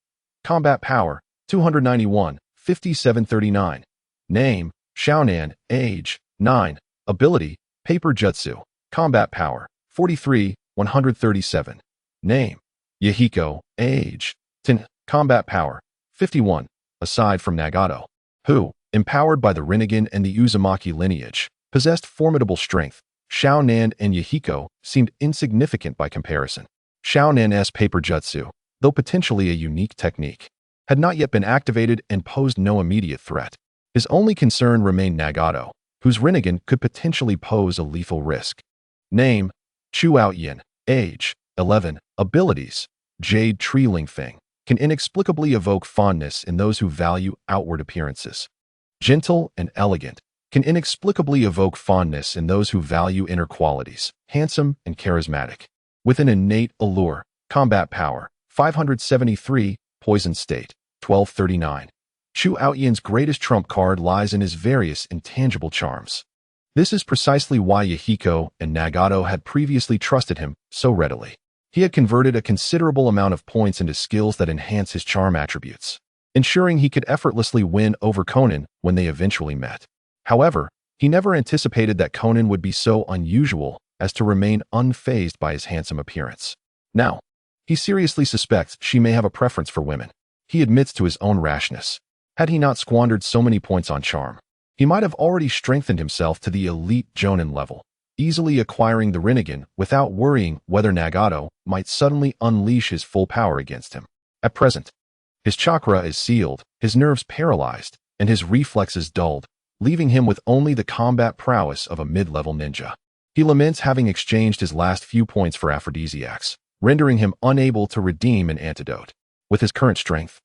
Combat power, 291, 5739. Name, Xiaonan, age, 9. Ability, paper jutsu. Combat power, 43, 137. Name, Yahiko, age, 10. Combat power, 51. Aside from Nagato, who, empowered by the Rinnegan and the Uzumaki lineage, possessed formidable strength, Xiaonan and Yahiko seemed insignificant by comparison. Xiaonan's paper jutsu, though potentially a unique technique, had not yet been activated and posed no immediate threat. His only concern remained Nagato, whose Rinnegan could potentially pose a lethal risk. Name, Chu Outyin, age, 11. Abilities, Jade Tree Lingfeng, can inexplicably evoke fondness in those who value outward appearances. Gentle and elegant, can inexplicably evoke fondness in those who value inner qualities, handsome and charismatic. With an innate allure, combat power, 573, poison state, 1239. Chu Outyin's greatest trump card lies in his various intangible charms. This is precisely why Yahiko and Nagato had previously trusted him so readily. He had converted a considerable amount of points into skills that enhance his charm attributes, ensuring he could effortlessly win over Conan when they eventually met. However, he never anticipated that Conan would be so unusual as to remain unfazed by his handsome appearance. Now, he seriously suspects she may have a preference for women. He admits to his own rashness. Had he not squandered so many points on charm, he might have already strengthened himself to the elite Jonin level, easily acquiring the Rinnegan without worrying whether Nagato might suddenly unleash his full power against him. At present, his chakra is sealed, his nerves paralyzed, and his reflexes dulled, leaving him with only the combat prowess of a mid-level ninja. He laments having exchanged his last few points for aphrodisiacs, rendering him unable to redeem an antidote. With his current strength,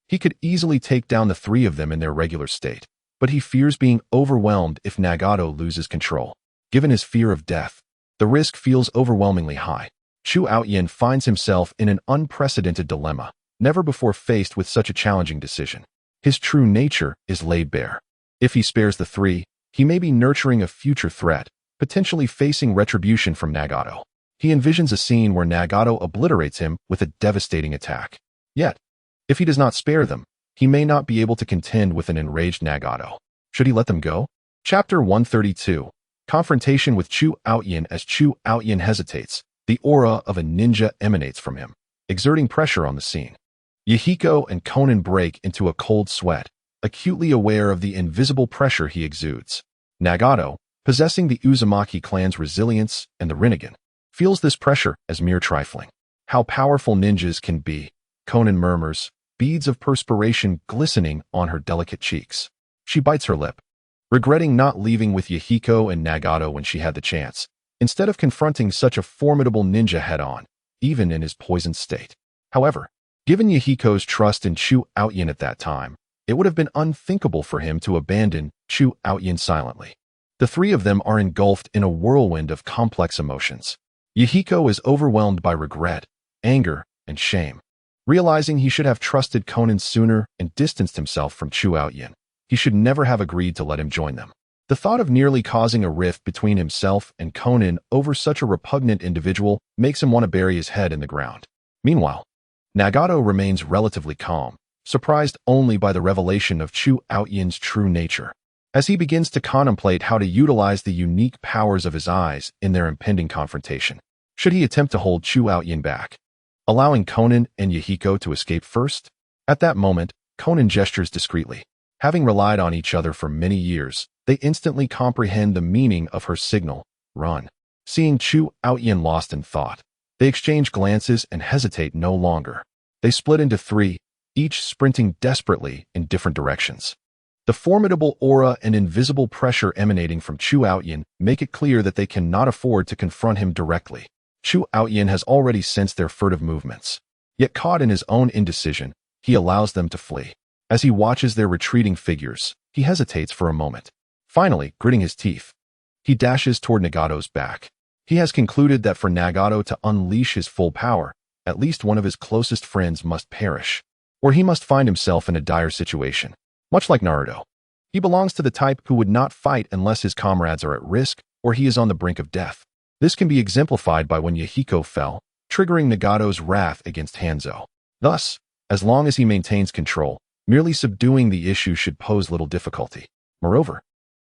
he could easily take down the three of them in their regular state, but he fears being overwhelmed if Nagato loses control. Given his fear of death, the risk feels overwhelmingly high. Chu Outyin finds himself in an unprecedented dilemma, never before faced with such a challenging decision. His true nature is laid bare. If he spares the three, he may be nurturing a future threat, potentially facing retribution from Nagato. He envisions a scene where Nagato obliterates him with a devastating attack. Yet, if he does not spare them, he may not be able to contend with an enraged Nagato. Should he let them go? Chapter 132. Confrontation with Chu Outyin. As Chu Outyin hesitates, the aura of a ninja emanates from him, exerting pressure on the scene. Yahiko and Conan break into a cold sweat, acutely aware of the invisible pressure he exudes. Nagato, possessing the Uzumaki clan's resilience and the Rinnegan, feels this pressure as mere trifling. How powerful ninjas can be, Conan murmurs, beads of perspiration glistening on her delicate cheeks. She bites her lip, regretting not leaving with Yahiko and Nagato when she had the chance, instead of confronting such a formidable ninja head-on, even in his poisoned state. However, given Yahiko's trust in Chu Outyin at that time, it would have been unthinkable for him to abandon Chu Outyin silently. The three of them are engulfed in a whirlwind of complex emotions. Yahiko is overwhelmed by regret, anger, and shame. Realizing he should have trusted Conan sooner and distanced himself from Chu Outyin, he should never have agreed to let him join them. The thought of nearly causing a rift between himself and Conan over such a repugnant individual makes him want to bury his head in the ground. Meanwhile, Nagato remains relatively calm, surprised only by the revelation of Chu Outyin's true nature. As he begins to contemplate how to utilize the unique powers of his eyes in their impending confrontation, should he attempt to hold Chu Outyin back, allowing Conan and Yahiko to escape first? At that moment, Conan gestures discreetly. Having relied on each other for many years, they instantly comprehend the meaning of her signal, run. Seeing Chu Outyin lost in thought, they exchange glances and hesitate no longer. They split into three, each sprinting desperately in different directions. The formidable aura and invisible pressure emanating from Chu Outyin make it clear that they cannot afford to confront him directly. Chu Outyin has already sensed their furtive movements. Yet caught in his own indecision, he allows them to flee. As he watches their retreating figures, he hesitates for a moment. Finally, gritting his teeth, he dashes toward Nagato's back. He has concluded that for Nagato to unleash his full power, at least one of his closest friends must perish, or he must find himself in a dire situation. Much like Naruto, he belongs to the type who would not fight unless his comrades are at risk or he is on the brink of death. This can be exemplified by when Yahiko fell, triggering Nagato's wrath against Hanzo. Thus, as long as he maintains control, merely subduing the issue should pose little difficulty. Moreover,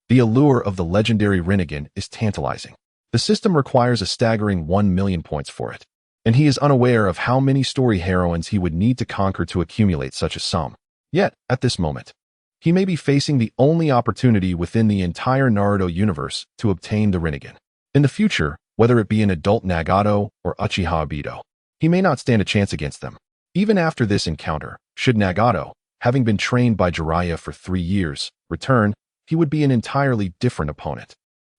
the allure of the legendary Rinnegan is tantalizing. The system requires a staggering 1 million points for it, and he is unaware of how many story heroines he would need to conquer to accumulate such a sum. Yet, at this moment, he may be facing the only opportunity within the entire Naruto universe to obtain the Rinnegan. In the future, whether it be an adult Nagato or Uchiha Obito, he may not stand a chance against them. Even after this encounter, should Nagato, having been trained by Jiraiya for 3 years, return, he would be an entirely different opponent.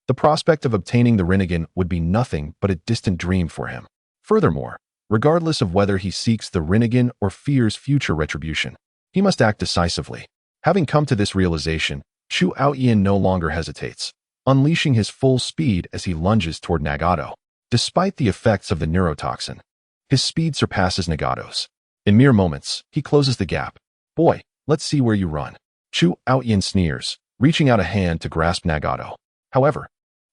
The prospect of obtaining the Rinnegan would be nothing but a distant dream for him. Furthermore, regardless of whether he seeks the Rinnegan or fears future retribution, he must act decisively. Having come to this realization, Chu Aoyan no longer hesitates, unleashing his full speed as he lunges toward Nagato. Despite the effects of the neurotoxin, his speed surpasses Nagato's. In mere moments, he closes the gap. Boy, let's see where you run. Chu Aoyan sneers, reaching out a hand to grasp Nagato. However,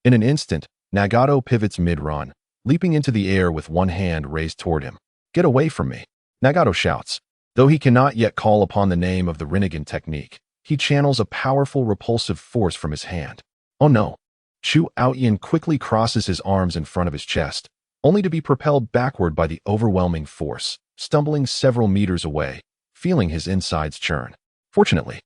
in an instant, Nagato pivots mid-run, leaping into the air with one hand raised toward him. Get away from me, Nagato shouts. Though he cannot yet call upon the name of the Rinnegan technique, he channels a powerful repulsive force from his hand. Oh no. Chu Aoyan quickly crosses his arms in front of his chest, only to be propelled backward by the overwhelming force, stumbling several meters away, feeling his insides churn. Fortunately,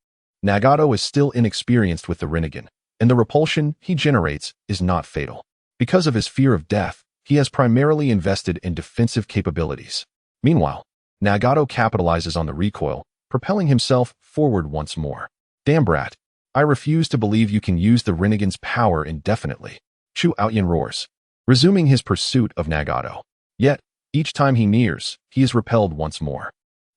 Nagato is still inexperienced with the Rinnegan, and the repulsion he generates is not fatal. Because of his fear of death, he has primarily invested in defensive capabilities. Meanwhile, Nagato capitalizes on the recoil, propelling himself forward once more. Damn brat, I refuse to believe you can use the Rinnegan's power indefinitely. Chu Aoyan roars, resuming his pursuit of Nagato. Yet, each time he nears, he is repelled once more.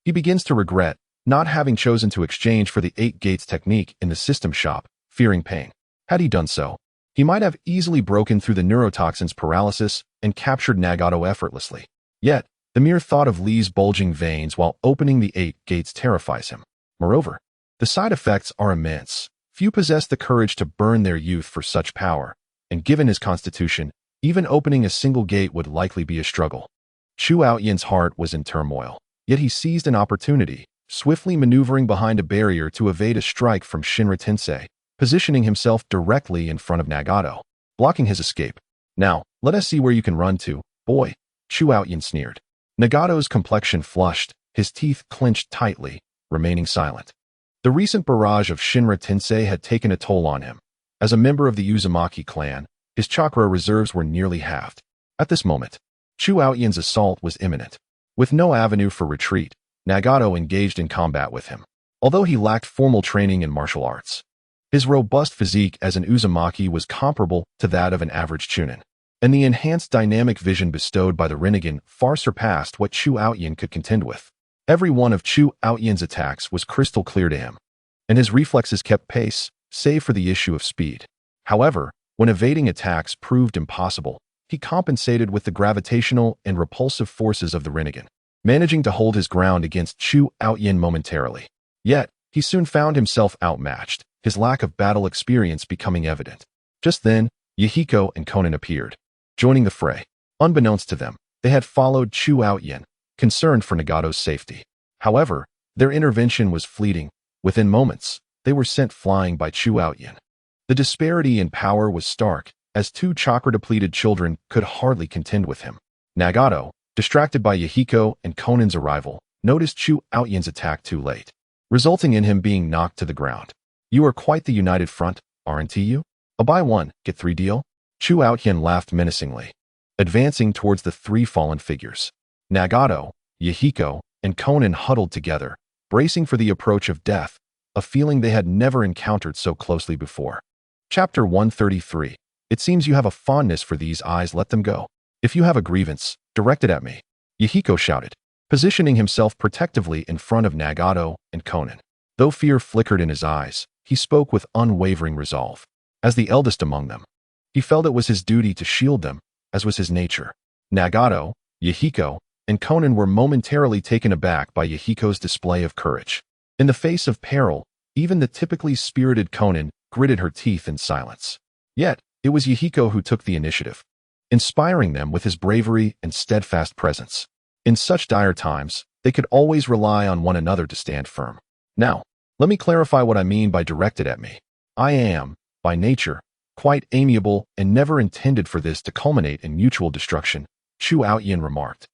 He begins to regret not having chosen to exchange for the 8 gates technique in the system shop, fearing pain. Had he done so, he might have easily broken through the neurotoxin's paralysis and captured Nagato effortlessly. Yet, the mere thought of Lee's bulging veins while opening the 8 gates terrifies him. Moreover, the side effects are immense. Few possess the courage to burn their youth for such power, and given his constitution, even opening a single gate would likely be a struggle. Chu Aoyan's heart was in turmoil, yet he seized an opportunity, swiftly maneuvering behind a barrier to evade a strike from Shinra Tensei, positioning himself directly in front of Nagato, blocking his escape. Now, let us see where you can run to, boy, Chu Aoyan sneered. Nagato's complexion flushed, his teeth clenched tightly, remaining silent. The recent barrage of Shinra Tensei had taken a toll on him. As a member of the Uzumaki clan, his chakra reserves were nearly halved. At this moment, Chu Aoyan's assault was imminent. With no avenue for retreat, Nagato engaged in combat with him. Although he lacked formal training in martial arts, his robust physique as an Uzumaki was comparable to that of an average Chunin, and the enhanced dynamic vision bestowed by the Rinnegan far surpassed what Chu Aoyan could contend with. Every one of Chu Aoyan's attacks was crystal clear to him, and his reflexes kept pace, save for the issue of speed. However, when evading attacks proved impossible, he compensated with the gravitational and repulsive forces of the Rinnegan, managing to hold his ground against Chu Aoyan momentarily. Yet, he soon found himself outmatched, his lack of battle experience becoming evident. Just then, Yahiko and Konan appeared, joining the fray. Unbeknownst to them, they had followed Chu Aoyan, concerned for Nagato's safety. However, their intervention was fleeting. Within moments, they were sent flying by Chu Aoyan. The disparity in power was stark, as 2 chakra-depleted children could hardly contend with him. Nagato, distracted by Yahiko and Konan's arrival, noticed Chu Aoyan's attack too late, resulting in him being knocked to the ground. You are quite the united front, aren't you? A buy 1, get 3 deal? Chu Aoyan laughed menacingly, advancing towards the 3 fallen figures. Nagato, Yahiko, and Konan huddled together, bracing for the approach of death, a feeling they had never encountered so closely before. Chapter 133. It seems you have a fondness for these eyes, let them go. If you have a grievance, direct it at me, Yahiko shouted, positioning himself protectively in front of Nagato and Konan. Though fear flickered in his eyes, he spoke with unwavering resolve. As the eldest among them, he felt it was his duty to shield them, as was his nature. Nagato, Yahiko, and Konan were momentarily taken aback by Yahiko's display of courage. In the face of peril, even the typically spirited Konan gritted her teeth in silence. Yet, it was Yahiko who took the initiative. inspiring them with his bravery and steadfast presence. In such dire times, they could always rely on one another to stand firm. Now, let me clarify what I mean by directed at me. I am, by nature, quite amiable and never intended for this to culminate in mutual destruction, Chu Outyin remarked,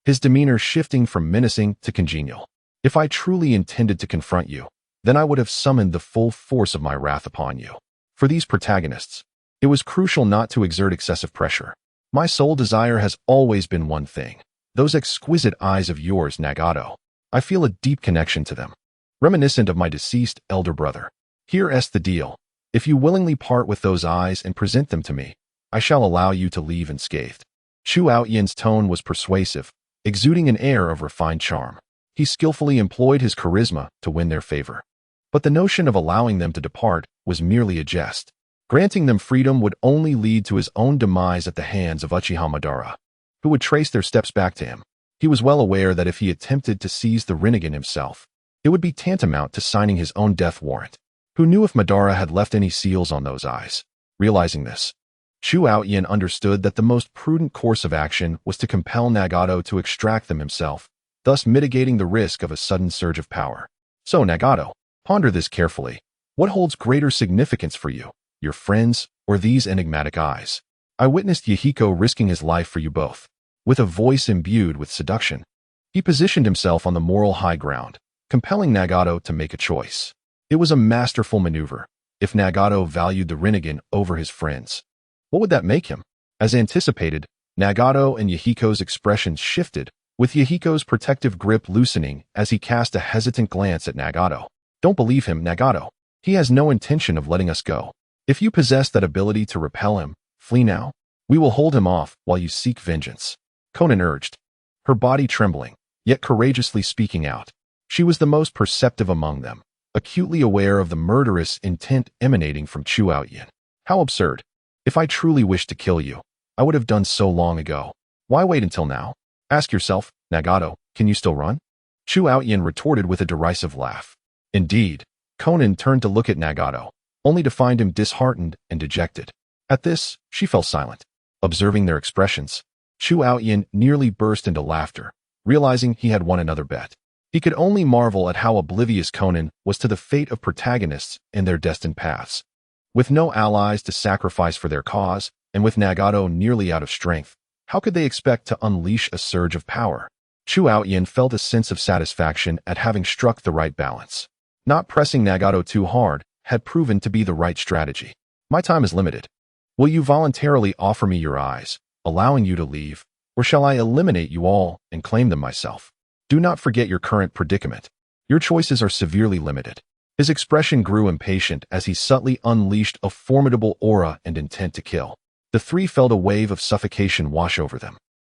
his demeanor shifting from menacing to congenial. If I truly intended to confront you, then I would have summoned the full force of my wrath upon you. For these protagonists, it was crucial not to exert excessive pressure. My sole desire has always been one thing. Those exquisite eyes of yours, Nagato. I feel a deep connection to them, reminiscent of my deceased elder brother. Here's the deal. If you willingly part with those eyes and present them to me, I shall allow you to leave unscathed. Chu Outyin's tone was persuasive, exuding an air of refined charm. He skillfully employed his charisma to win their favor. But the notion of allowing them to depart was merely a jest. Granting them freedom would only lead to his own demise at the hands of Uchiha Madara, who would trace their steps back to him. He was well aware that if he attempted to seize the Rinnegan himself, it would be tantamount to signing his own death warrant. Who knew if Madara had left any seals on those eyes? Realizing this, Chu Outyin understood that the most prudent course of action was to compel Nagato to extract them himself, thus mitigating the risk of a sudden surge of power. So, Nagato, ponder this carefully. What holds greater significance for you, your friends, or these enigmatic eyes? I witnessed Yahiko risking his life for you both. With a voice imbued with seduction, he positioned himself on the moral high ground, compelling Nagato to make a choice. It was a masterful maneuver. If Nagato valued the Rinnegan over his friends, what would that make him? As anticipated, Nagato and Yahiko's expressions shifted, with Yahiko's protective grip loosening as he cast a hesitant glance at Nagato. Don't believe him, Nagato. He has no intention of letting us go. If you possess that ability to repel him, flee now. We will hold him off while you seek vengeance, Conan urged, her body trembling, yet courageously speaking out. She was the most perceptive among them, acutely aware of the murderous intent emanating from Chu Outyin. How absurd. If I truly wished to kill you, I would have done so long ago. Why wait until now? Ask yourself, Nagato, can you still run? Chu Outyin retorted with a derisive laugh. Indeed, Conan turned to look at Nagato, only to find him disheartened and dejected. At this, she fell silent. Observing their expressions, Chu Outyin nearly burst into laughter, realizing he had won another bet. He could only marvel at how oblivious Conan was to the fate of protagonists and their destined paths. With no allies to sacrifice for their cause, and with Nagato nearly out of strength, how could they expect to unleash a surge of power? Chu Outyin felt a sense of satisfaction at having struck the right balance. Not pressing Nagato too hard had proven to be the right strategy. My time is limited. Will you voluntarily offer me your eyes, allowing you to leave, or shall I eliminate you all and claim them myself? Do not forget your current predicament. Your choices are severely limited. His expression grew impatient as he subtly unleashed a formidable aura and intent to kill. The three felt a wave of suffocation wash over them.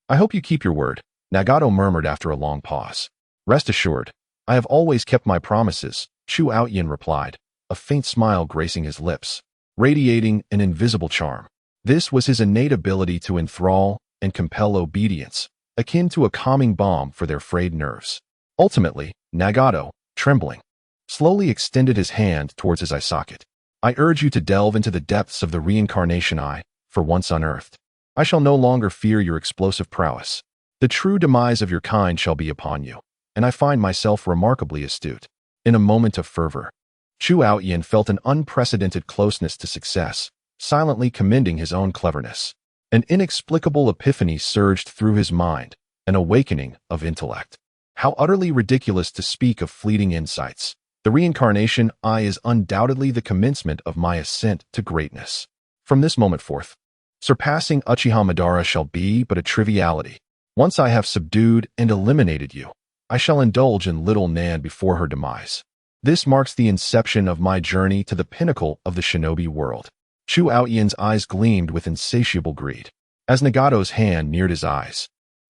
I hope you keep your word, Nagato murmured after a long pause. Rest assured, I have always kept my promises, Chu Outyin replied, a faint smile gracing his lips, radiating an invisible charm. This was his innate ability to enthrall and compel obedience, akin to a calming balm for their frayed nerves. Ultimately, Nagato, trembling, slowly extended his hand towards his eye socket. I urge you to delve into the depths of the reincarnation eye, for once unearthed. I shall no longer fear your explosive prowess. The true demise of your kind shall be upon you, and I find myself remarkably astute. In a moment of fervor, Chu Outyin felt an unprecedented closeness to success, silently commending his own cleverness. An inexplicable epiphany surged through his mind, an awakening of intellect. How utterly ridiculous to speak of fleeting insights. The reincarnation eye is undoubtedly the commencement of my ascent to greatness. From this moment forth, surpassing Uchiha Madara shall be but a triviality. Once I have subdued and eliminated you, I shall indulge in little Nan before her demise. This marks the inception of my journey to the pinnacle of the shinobi world. Chu Outyin's eyes gleamed with insatiable greed. As Nagato's hand neared his eyes,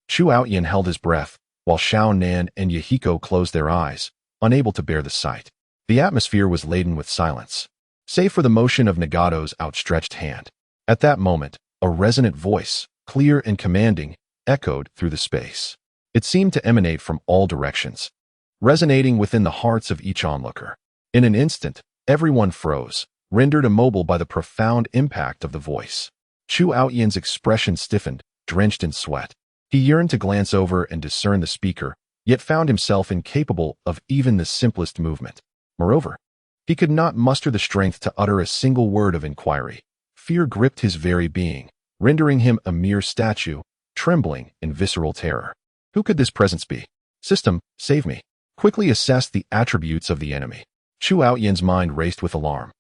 Chu Outyin held his breath, while Xiao Nan and Yahiko closed their eyes, unable to bear the sight. The atmosphere was laden with silence, save for the motion of Nagato's outstretched hand. At that moment, a resonant voice, clear and commanding, echoed through the space. It seemed to emanate from all directions, resonating within the hearts of each onlooker. In an instant, everyone froze, rendered immobile by the profound impact of the voice. Chu Aoyin's expression stiffened, drenched in sweat. He yearned to glance over and discern the speaker, yet found himself incapable of even the simplest movement. Moreover, he could not muster the strength to utter a single word of inquiry. Fear gripped his very being, rendering him a mere statue, trembling in visceral terror. Who could this presence be? System, save me. Quickly assess the attributes of the enemy. Chu Aoyin's mind raced with alarm,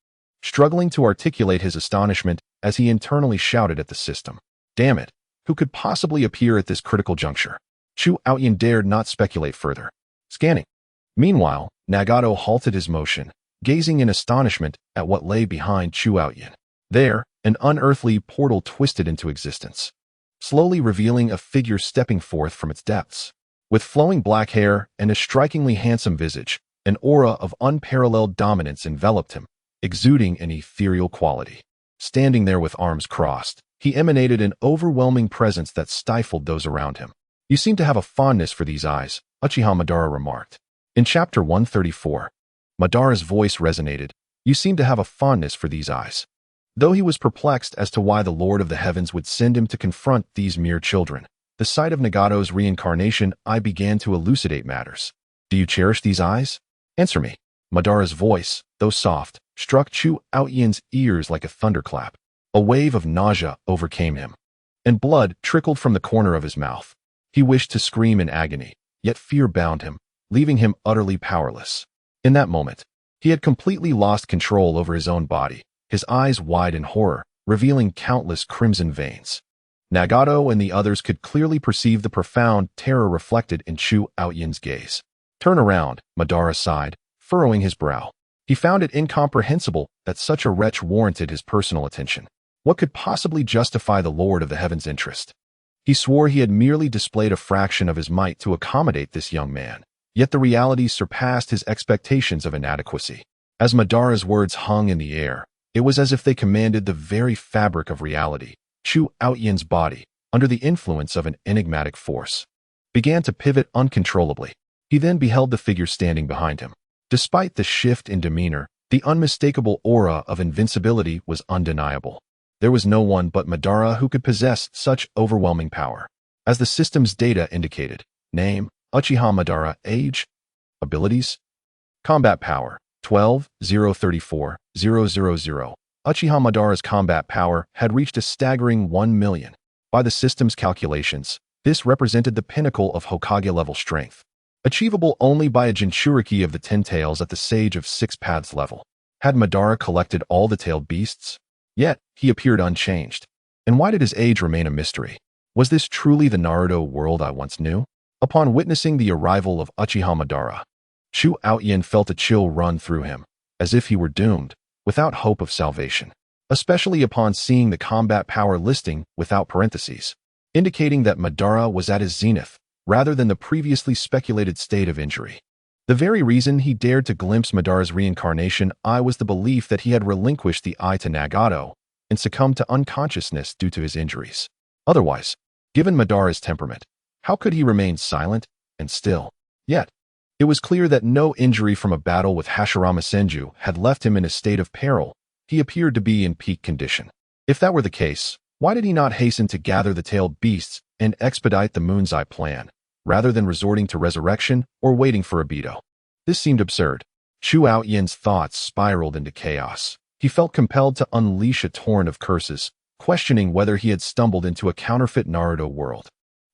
struggling to articulate his astonishment as he internally shouted at the system. Damn it, who could possibly appear at this critical juncture? Chu Aoyin dared not speculate further. Scanning. Meanwhile, Nagato halted his motion, gazing in astonishment at what lay behind Chu Aoyin. There, an unearthly portal twisted into existence, slowly revealing a figure stepping forth from its depths. With flowing black hair and a strikingly handsome visage, an aura of unparalleled dominance enveloped him, exuding an ethereal quality. Standing there with arms crossed, he emanated an overwhelming presence that stifled those around him. You seem to have a fondness for these eyes, Uchiha Madara remarked. In chapter 134, Madara's voice resonated. You seem to have a fondness for these eyes. Though he was perplexed as to why the Lord of the Heavens would send him to confront these mere children, the sight of Nagato's reincarnation began to elucidate matters. Do you cherish these eyes? Answer me. Madara's voice, though soft, struck Chu Aoyin's ears like a thunderclap. A wave of nausea overcame him, and blood trickled from the corner of his mouth. He wished to scream in agony, yet fear bound him, leaving him utterly powerless. In that moment, he had completely lost control over his own body, his eyes wide in horror, revealing countless crimson veins. Nagato and the others could clearly perceive the profound terror reflected in Chu Aoyin's gaze. Turn around, Madara sighed, furrowing his brow. He found it incomprehensible that such a wretch warranted his personal attention. What could possibly justify the Lord of the Heavens' interest? He swore he had merely displayed a fraction of his might to accommodate this young man, yet the reality surpassed his expectations of inadequacy. As Madara's words hung in the air, it was as if they commanded the very fabric of reality. Chu Aoyin's body, under the influence of an enigmatic force, began to pivot uncontrollably. He then beheld the figure standing behind him. Despite the shift in demeanor, the unmistakable aura of invincibility was undeniable. There was no one but Madara who could possess such overwhelming power. As the system's data indicated, name, Uchiha Madara, age, abilities, combat power, 12,034,000. Uchiha Madara's combat power had reached a staggering 1 million. By the system's calculations, this represented the pinnacle of Hokage-level strength, achievable only by a Jinchuriki of the 10 tails at the Sage of 6 Paths level. Had Madara collected all the tailed beasts? Yet, he appeared unchanged. And why did his age remain a mystery? Was this truly the Naruto world I once knew? Upon witnessing the arrival of Uchiha Madara, Chu Aoyin felt a chill run through him, as if he were doomed, without hope of salvation, especially upon seeing the combat power listing without parentheses, indicating that Madara was at his zenith, rather than the previously speculated state of injury. The very reason he dared to glimpse Madara's reincarnation was the belief that he had relinquished the eye to Nagato and succumbed to unconsciousness due to his injuries. Otherwise, given Madara's temperament, how could he remain silent and still? Yet, it was clear that no injury from a battle with Hashirama Senju had left him in a state of peril. He appeared to be in peak condition. If that were the case, why did he not hasten to gather the tailed beasts and expedite the Moon's Eye plan, rather than resorting to resurrection or waiting for Obito? This seemed absurd. Chu Aoyin's thoughts spiraled into chaos. He felt compelled to unleash a torrent of curses, questioning whether he had stumbled into a counterfeit Naruto world,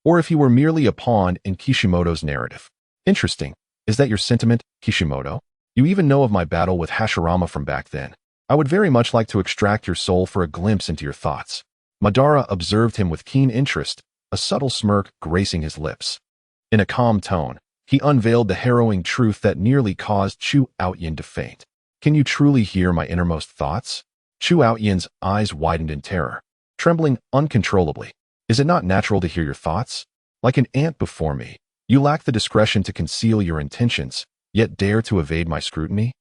or if he were merely a pawn in Kishimoto's narrative. Interesting. Is that your sentiment, Kishimoto? You even know of my battle with Hashirama from back then. I would very much like to extract your soul for a glimpse into your thoughts. Madara observed him with keen interest, a subtle smirk gracing his lips. In a calm tone, he unveiled the harrowing truth that nearly caused Chu Aoyin to faint. Can you truly hear my innermost thoughts? Chu Aoyin's eyes widened in terror, trembling uncontrollably. Is it not natural to hear your thoughts? Like an ant before me, you lack the discretion to conceal your intentions, yet dare to evade my scrutiny?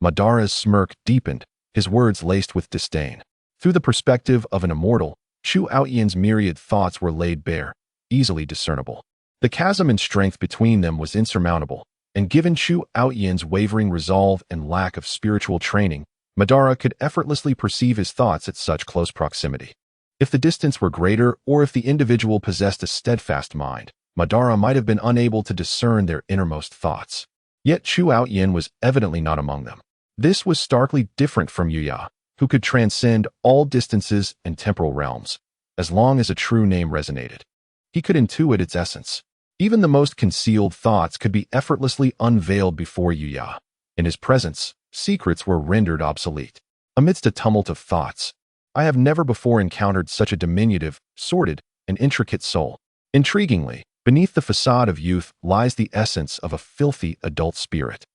Madara's smirk deepened, his words laced with disdain. Through the perspective of an immortal, Chu Aoyin's myriad thoughts were laid bare, easily discernible. The chasm in strength between them was insurmountable, and given Chu Aoyin's wavering resolve and lack of spiritual training, Madara could effortlessly perceive his thoughts at such close proximity. If the distance were greater or if the individual possessed a steadfast mind, Madara might have been unable to discern their innermost thoughts. Yet Chu Outyin was evidently not among them. This was starkly different from Yuya, who could transcend all distances and temporal realms, as long as a true name resonated. He could intuit its essence. Even the most concealed thoughts could be effortlessly unveiled before Yuya. In his presence, secrets were rendered obsolete. Amidst a tumult of thoughts, I have never before encountered such a diminutive, sordid, and intricate soul. Intriguingly, beneath the facade of youth lies the essence of a filthy adult spirit.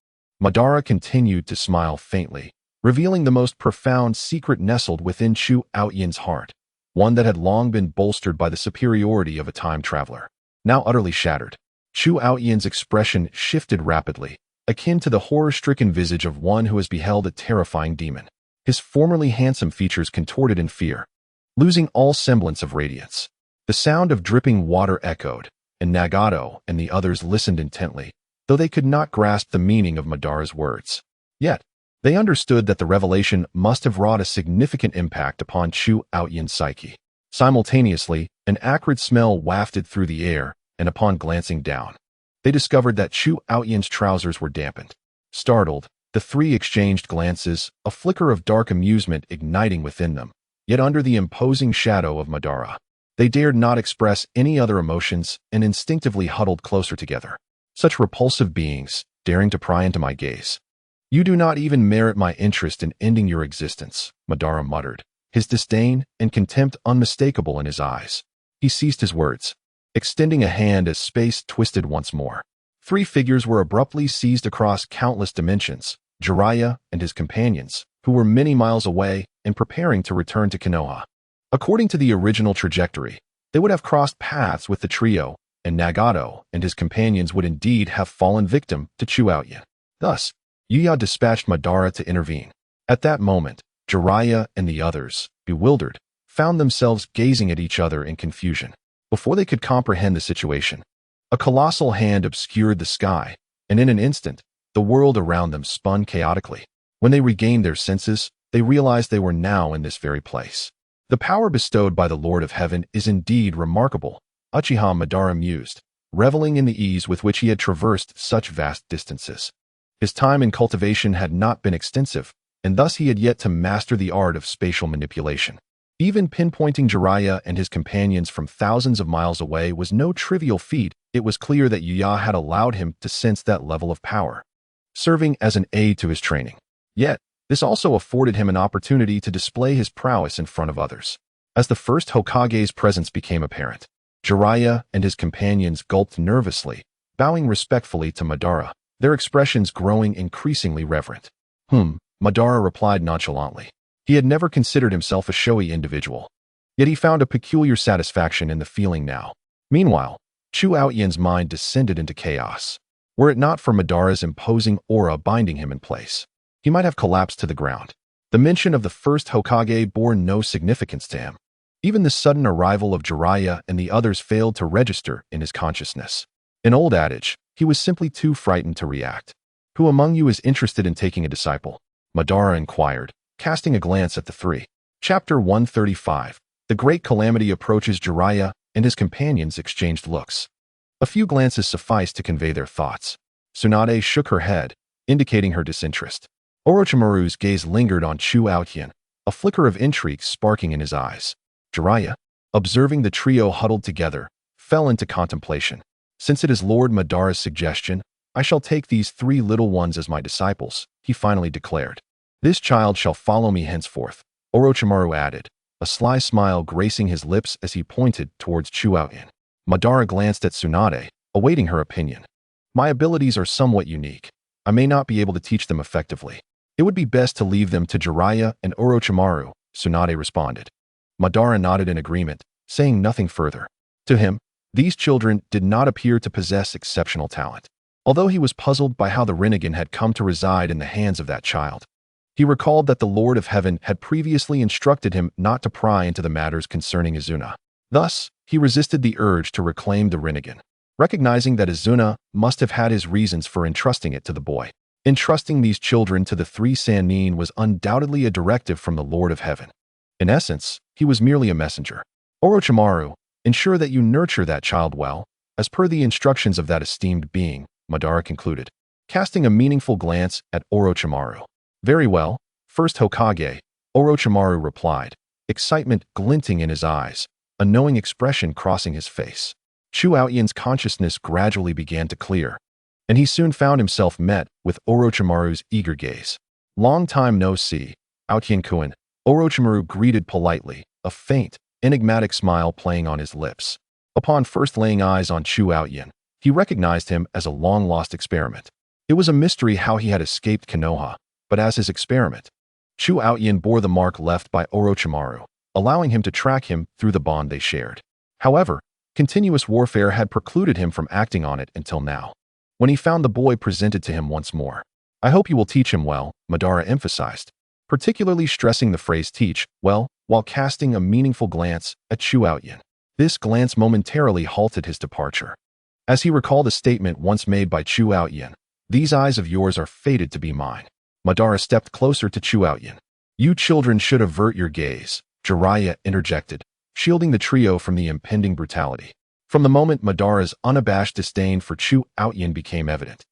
Madara continued to smile faintly, revealing the most profound secret nestled within Chu Outyin's heart, one that had long been bolstered by the superiority of a time traveler. Now utterly shattered, Chu Outyin's expression shifted rapidly, akin to the horror-stricken visage of one who has beheld a terrifying demon. His formerly handsome features contorted in fear, losing all semblance of radiance. The sound of dripping water echoed, and Nagato and the others listened intently, though they could not grasp the meaning of Madara's words. Yet, they understood that the revelation must have wrought a significant impact upon Chu Outyin's psyche. Simultaneously, an acrid smell wafted through the air, and upon glancing down, they discovered that Chu Outyin's trousers were dampened. Startled, the three exchanged glances, a flicker of dark amusement igniting within them. Yet under the imposing shadow of Madara, they dared not express any other emotions and instinctively huddled closer together. Such repulsive beings, daring to pry into my gaze. You do not even merit my interest in ending your existence, Madara muttered, his disdain and contempt unmistakable in his eyes. He ceased his words, extending a hand as space twisted once more. Three figures were abruptly seized across countless dimensions, Jiraiya and his companions, who were many miles away and preparing to return to Konoha. According to the original trajectory, they would have crossed paths with the trio, and Nagato and his companions would indeed have fallen victim to Chu Outyin. Thus, Yuya dispatched Madara to intervene. At that moment, Jiraiya and the others, bewildered, found themselves gazing at each other in confusion. Before they could comprehend the situation, a colossal hand obscured the sky, and in an instant, the world around them spun chaotically. When they regained their senses, they realized they were now in this very place. The power bestowed by the Lord of Heaven is indeed remarkable, Uchiha Madara mused, reveling in the ease with which he had traversed such vast distances. His time in cultivation had not been extensive, and thus he had yet to master the art of spatial manipulation. Even pinpointing Jiraiya and his companions from thousands of miles away was no trivial feat. It was clear that Yuya had allowed him to sense that level of power, serving as an aid to his training. Yet, this also afforded him an opportunity to display his prowess in front of others. As the first Hokage's presence became apparent, Jiraiya and his companions gulped nervously, bowing respectfully to Madara, their expressions growing increasingly reverent. Madara replied nonchalantly. He had never considered himself a showy individual, yet he found a peculiar satisfaction in the feeling now. Meanwhile, Chu Outyin's mind descended into chaos. Were it not for Madara's imposing aura binding him in place, he might have collapsed to the ground. The mention of the first Hokage bore no significance to him. Even the sudden arrival of Jiraiya and the others failed to register in his consciousness. An old adage, he was simply too frightened to react. Who among you is interested in taking a disciple? Madara inquired, casting a glance at the three. Chapter 135. The Great Calamity approaches. Jiraiya and his companions exchanged looks. A few glances sufficed to convey their thoughts. Tsunade shook her head, indicating her disinterest. Orochimaru's gaze lingered on Chu Outyin, a flicker of intrigue sparking in his eyes. Jiraiya, observing the trio huddled together, fell into contemplation. Since it is Lord Madara's suggestion, I shall take these three little ones as my disciples, he finally declared. This child shall follow me henceforth, Orochimaru added, a sly smile gracing his lips as he pointed towards Chu Outyin. Madara glanced at Tsunade, awaiting her opinion. My abilities are somewhat unique. I may not be able to teach them effectively. It would be best to leave them to Jiraiya and Orochimaru, Tsunade responded. Madara nodded in agreement, saying nothing further. To him, these children did not appear to possess exceptional talent. Although he was puzzled by how the Rinnegan had come to reside in the hands of that child, he recalled that the Lord of Heaven had previously instructed him not to pry into the matters concerning Izuna. Thus, he resisted the urge to reclaim the Rinnegan, recognizing that Izuna must have had his reasons for entrusting it to the boy. Entrusting these children to the three Sannin was undoubtedly a directive from the Lord of Heaven. In essence, he was merely a messenger. Orochimaru, ensure that you nurture that child well, as per the instructions of that esteemed being, Madara concluded, casting a meaningful glance at Orochimaru. Very well, first Hokage, Orochimaru replied, excitement glinting in his eyes, a knowing expression crossing his face. Chu Aoyan's consciousness gradually began to clear, and he soon found himself met with Orochimaru's eager gaze. Long time no see, Aoyan-kun, Orochimaru greeted politely, a faint, enigmatic smile playing on his lips. Upon first laying eyes on Chu Aoyan, he recognized him as a long-lost experiment. It was a mystery how he had escaped Konoha, but as his experiment, Chu Aoyan bore the mark left by Orochimaru, allowing him to track him through the bond they shared. However, continuous warfare had precluded him from acting on it until now. When he found the boy presented to him once more, I hope you will teach him well, Madara emphasized, particularly stressing the phrase teach well while casting a meaningful glance at Chu Aoyan. This glance momentarily halted his departure. As he recalled a statement once made by Chu Aoyan, these eyes of yours are fated to be mine. Madara stepped closer to Chu Aoyan. You children should avert your gaze, Jiraiya interjected, shielding the trio from the impending brutality. From the moment Madara's unabashed disdain for Chu Aoyan became evident,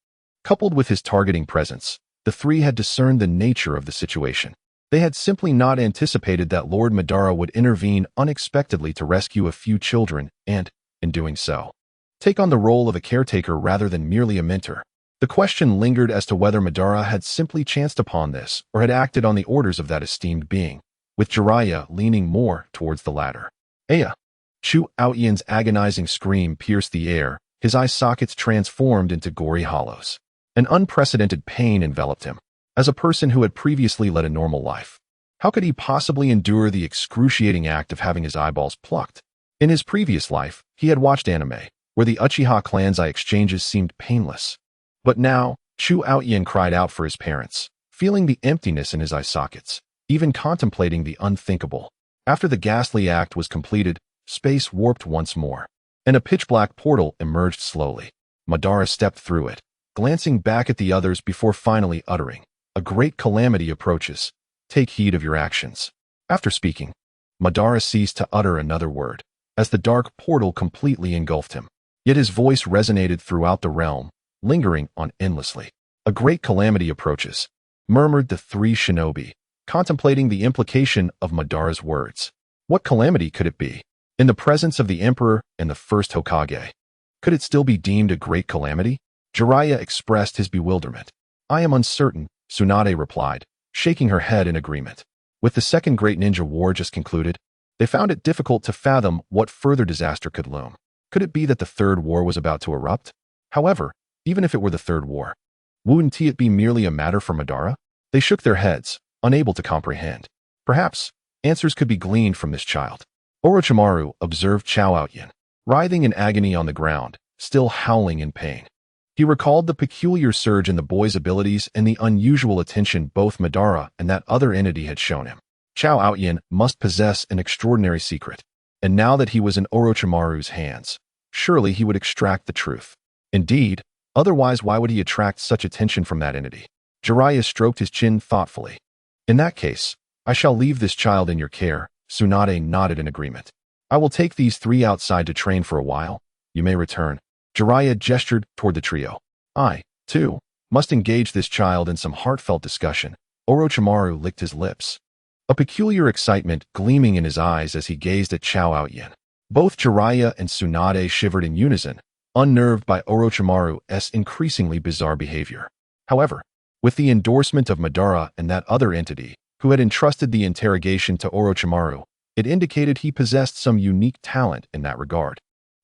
coupled with his targeting presence, the three had discerned the nature of the situation. They had simply not anticipated that Lord Madara would intervene unexpectedly to rescue a few children and, in doing so, take on the role of a caretaker rather than merely a mentor. The question lingered as to whether Madara had simply chanced upon this or had acted on the orders of that esteemed being, with Jiraiya leaning more towards the latter. Aya! Chu Aoyan's agonizing scream pierced the air, his eye sockets transformed into gory hollows. An unprecedented pain enveloped him. As a person who had previously led a normal life, how could he possibly endure the excruciating act of having his eyeballs plucked? In his previous life, he had watched anime, where the Uchiha clan's eye exchanges seemed painless. But now, Chu Aoyan cried out for his parents, feeling the emptiness in his eye sockets, even contemplating the unthinkable. After the ghastly act was completed, space warped once more, and a pitch-black portal emerged slowly. Madara stepped through it, glancing back at the others before finally uttering, "A great calamity approaches. Take heed of your actions." After speaking, Madara ceased to utter another word, as the dark portal completely engulfed him. Yet his voice resonated throughout the realm, lingering on endlessly. "A great calamity approaches," murmured the three shinobi, contemplating the implication of Madara's words. What calamity could it be? In the presence of the Emperor and the first Hokage, could it still be deemed a great calamity? Jiraiya expressed his bewilderment. "I am uncertain," Tsunade replied, shaking her head in agreement. With the second great ninja war just concluded, they found it difficult to fathom what further disaster could loom. Could it be that the third war was about to erupt? However, even if it were the third war, wouldn't it be merely a matter for Madara? They shook their heads, unable to comprehend. Perhaps, answers could be gleaned from this child. Orochimaru observed Chu Aoyan, writhing in agony on the ground, still howling in pain. He recalled the peculiar surge in the boy's abilities and the unusual attention both Madara and that other entity had shown him. Chu Aoyan must possess an extraordinary secret, and now that he was in Orochimaru's hands, surely he would extract the truth. Indeed, otherwise why would he attract such attention from that entity? Jiraiya stroked his chin thoughtfully. "In that case, I shall leave this child in your care," Tsunade nodded in agreement. "I will take these three outside to train for a while. You may return." Jiraiya gestured toward the trio. "I, too, must engage this child in some heartfelt discussion." Orochimaru licked his lips, a peculiar excitement gleaming in his eyes as he gazed at Chu Aoyan. Both Jiraiya and Tsunade shivered in unison, unnerved by Orochimaru's increasingly bizarre behavior. However, with the endorsement of Madara and that other entity, who had entrusted the interrogation to Orochimaru, it indicated he possessed some unique talent in that regard.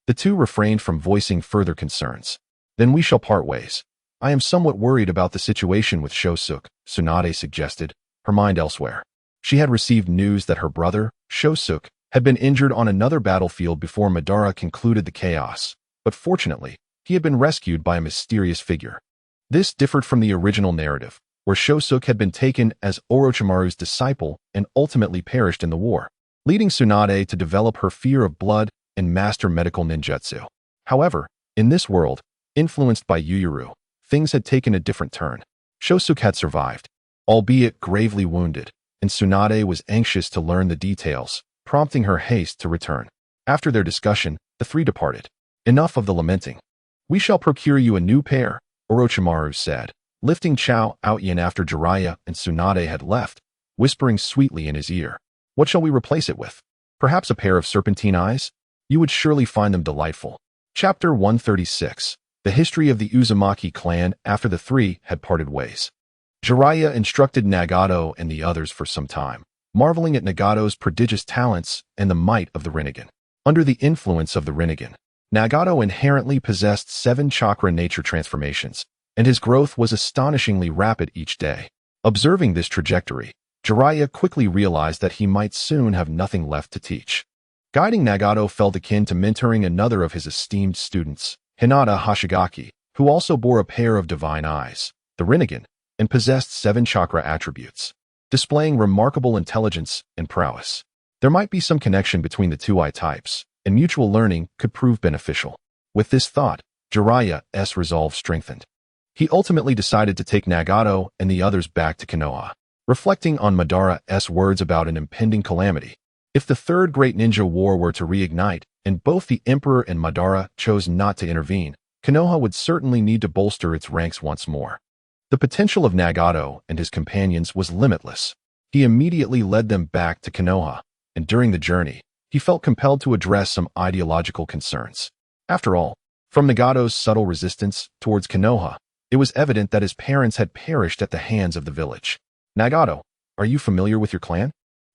The two refrained from voicing further concerns. "Then we shall part ways. I am somewhat worried about the situation with Shosuke," Tsunade suggested, her mind elsewhere. She had received news that her brother, Shosuke, had been injured on another battlefield before Madara concluded the chaos, but fortunately, he had been rescued by a mysterious figure. This differed from the original narrative, where Shosuke had been taken as Orochimaru's disciple and ultimately perished in the war, leading Tsunade to develop her fear of blood and master medical ninjutsu. However, in this world, influenced by Yuyuru, things had taken a different turn. Shosuke had survived, albeit gravely wounded, and Tsunade was anxious to learn the details, prompting her haste to return. After their discussion, the three departed. Enough of the lamenting. We shall procure you a new pair, Orochimaru said, lifting Chao Outyin after Jiraiya and Tsunade had left, whispering sweetly in his ear. What shall we replace it with? Perhaps a pair of serpentine eyes? You would surely find them delightful. Chapter 136. The history of the Uzumaki clan after the three had parted ways. Jiraiya instructed Nagato and the others for some time, marveling at Nagato's prodigious talents and the might of the Rinnegan. Under the influence of the Rinnegan, Nagato inherently possessed 7 chakra nature transformations, and his growth was astonishingly rapid each day. Observing this trajectory, Jiraiya quickly realized that he might soon have nothing left to teach. Guiding Nagato felt akin to mentoring another of his esteemed students, Hinata Hoshigaki, who also bore a pair of divine eyes, the Rinnegan, and possessed 7 chakra attributes, displaying remarkable intelligence and prowess. There might be some connection between the two eye types, and mutual learning could prove beneficial. With this thought, Jiraiya's resolve strengthened. He ultimately decided to take Nagato and the others back to Konoha, reflecting on Madara's words about an impending calamity. If the Third Great Ninja War were to reignite, and both the Emperor and Madara chose not to intervene, Konoha would certainly need to bolster its ranks once more. The potential of Nagato and his companions was limitless. He immediately led them back to Konoha, and during the journey, he felt compelled to address some ideological concerns. After all, from Nagato's subtle resistance towards Konoha, it was evident that his parents had perished at the hands of the village. Nagato, are you familiar with your clan?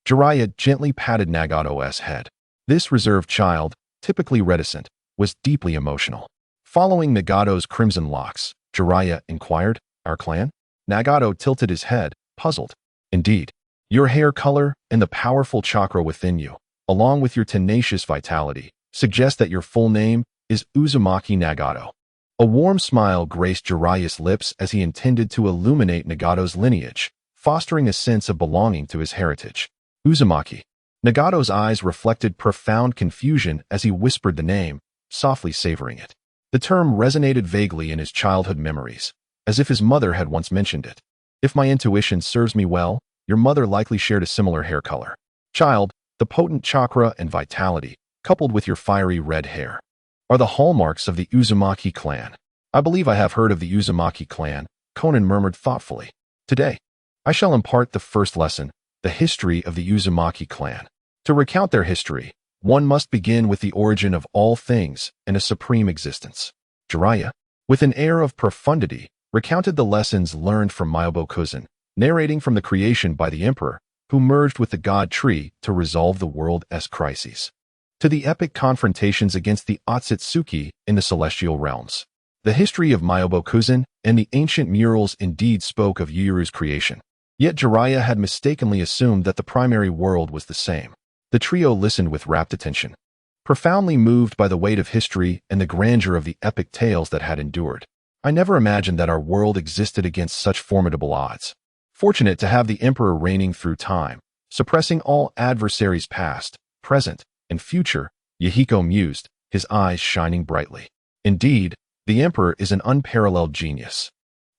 Jiraiya gently patted Nagato's head. This reserved child, typically reticent, was deeply emotional. Following Nagato's crimson locks, Jiraiya inquired, Our clan? Nagato tilted his head, puzzled. Indeed, your hair color and the powerful chakra within you, along with your tenacious vitality, suggest that your full name is Uzumaki Nagato. A warm smile graced Jiraiya's lips as he intended to illuminate Nagato's lineage, fostering a sense of belonging to his heritage. Uzumaki. Nagato's eyes reflected profound confusion as he whispered the name, softly savoring it. The term resonated vaguely in his childhood memories, as if his mother had once mentioned it. If my intuition serves me well, your mother likely shared a similar hair color. Child, the potent chakra and vitality, coupled with your fiery red hair, are the hallmarks of the Uzumaki clan. I believe I have heard of the Uzumaki clan, Conan murmured thoughtfully. Today, I shall impart the first lesson, the history of the Uzumaki clan. To recount their history, one must begin with the origin of all things and a supreme existence. Jiraiya, with an air of profundity, recounted the lessons learned from Myobokuzen, narrating from the creation by the Emperor, who merged with the God Tree to resolve the world's crises, to the epic confrontations against the Otsutsuki in the celestial realms. The history of Myobokuzen and the ancient murals indeed spoke of Yuru's creation. Yet Jiraiya had mistakenly assumed that the primary world was the same. The trio listened with rapt attention, profoundly moved by the weight of history and the grandeur of the epic tales that had endured. I never imagined that our world existed against such formidable odds. Fortunate to have the Emperor reigning through time, suppressing all adversaries past, present, and future, Yahiko mused, his eyes shining brightly. Indeed, the Emperor is an unparalleled genius,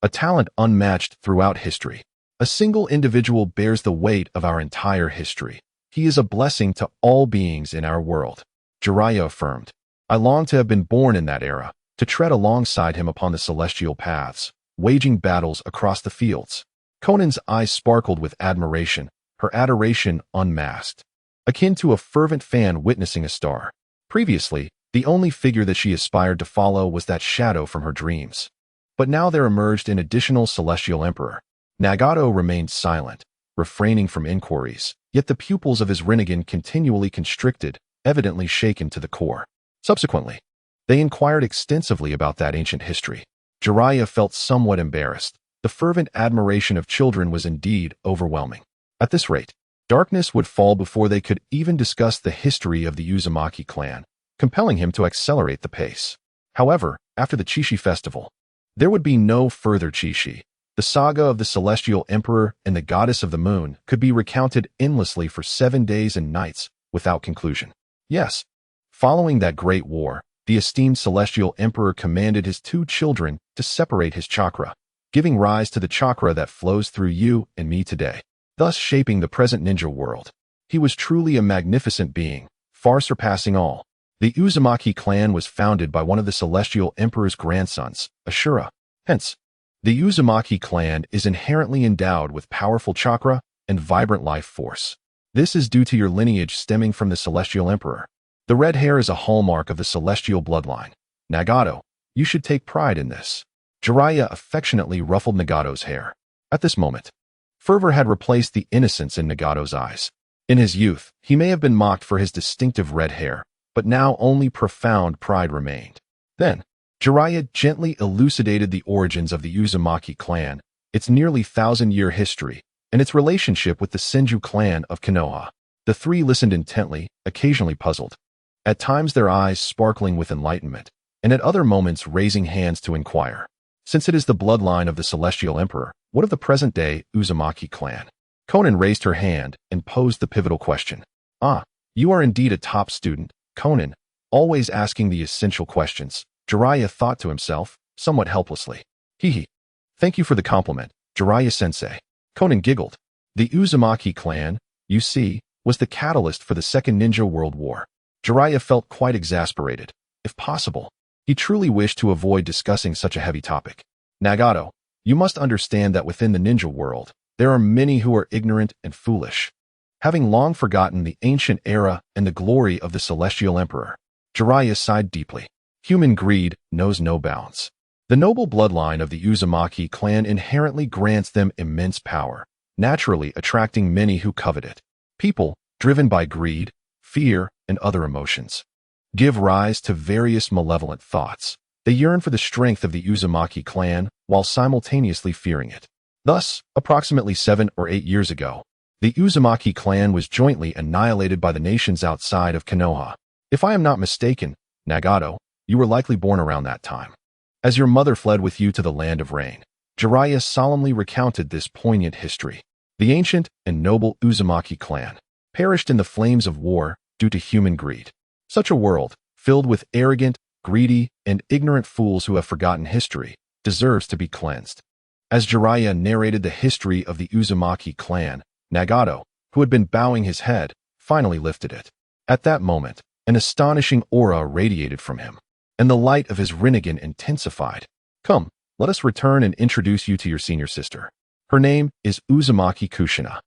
a talent unmatched throughout history. A single individual bears the weight of our entire history. He is a blessing to all beings in our world. Jiraiya affirmed. I long to have been born in that era, to tread alongside him upon the celestial paths, waging battles across the fields. Conan's eyes sparkled with admiration, her adoration unmasked, akin to a fervent fan witnessing a star. Previously, the only figure that she aspired to follow was that shadow from her dreams. But now there emerged an additional celestial emperor. Nagato remained silent, refraining from inquiries, yet the pupils of his Rinnegan continually constricted, evidently shaken to the core. Subsequently, they inquired extensively about that ancient history. Jiraiya felt somewhat embarrassed. The fervent admiration of children was indeed overwhelming. At this rate, darkness would fall before they could even discuss the history of the Uzumaki clan, compelling him to accelerate the pace. However, after the Chishi festival, there would be no further Chishi. The saga of the Celestial Emperor and the Goddess of the Moon could be recounted endlessly for 7 days and nights without conclusion. Yes, following that great war, the esteemed Celestial Emperor commanded his 2 children to separate his chakra, giving rise to the chakra that flows through you and me today. thus shaping the present ninja world. He was truly a magnificent being, far surpassing all. The Uzumaki clan was founded by one of the Celestial Emperor's grandsons, Ashura. Hence, the Uzumaki clan is inherently endowed with powerful chakra and vibrant life force. This is due to your lineage stemming from the Celestial Emperor. The red hair is a hallmark of the celestial bloodline. Nagato, you should take pride in this. Jiraiya affectionately ruffled Nagato's hair. At this moment, fervor had replaced the innocence in Nagato's eyes. In his youth, he may have been mocked for his distinctive red hair, but now only profound pride remained. Then, Jiraiya gently elucidated the origins of the Uzumaki clan, its nearly 1,000-year history, and its relationship with the Senju clan of Konoha. The three listened intently, occasionally puzzled. At times their eyes sparkling with enlightenment, and at other moments raising hands to inquire. Since it is the bloodline of the Celestial Emperor, what of the present-day Uzumaki clan? Conan raised her hand and posed the pivotal question. Ah, you are indeed a top student, Conan, always asking the essential questions. Jiraiya thought to himself, somewhat helplessly. Hee. Thank you for the compliment, Jiraiya-sensei. Conan giggled. The Uzumaki clan, you see, was the catalyst for the Second Ninja World War. Jiraiya felt quite exasperated. If possible, he truly wished to avoid discussing such a heavy topic. Nagato, you must understand that within the ninja world, there are many who are ignorant and foolish. Having long forgotten the ancient era and the glory of the Celestial Emperor, Jiraiya sighed deeply. Human greed knows no bounds. The noble bloodline of the Uzumaki clan inherently grants them immense power, naturally attracting many who covet it. People, driven by greed, fear, and other emotions, give rise to various malevolent thoughts. They yearn for the strength of the Uzumaki clan while simultaneously fearing it. Thus, approximately 7 or 8 years ago, the Uzumaki clan was jointly annihilated by the nations outside of Konoha. If I am not mistaken, Nagato, you were likely born around that time. As your mother fled with you to the land of rain, Jiraiya solemnly recounted this poignant history. The ancient and noble Uzumaki clan perished in the flames of war due to human greed. Such a world, filled with arrogant, greedy, and ignorant fools who have forgotten history, deserves to be cleansed. As Jiraiya narrated the history of the Uzumaki clan, Nagato, who had been bowing his head, finally lifted it. At that moment, an astonishing aura radiated from him, and the light of his Rinnegan intensified. Come, let us return and introduce you to your senior sister. Her name is Uzumaki Kushina.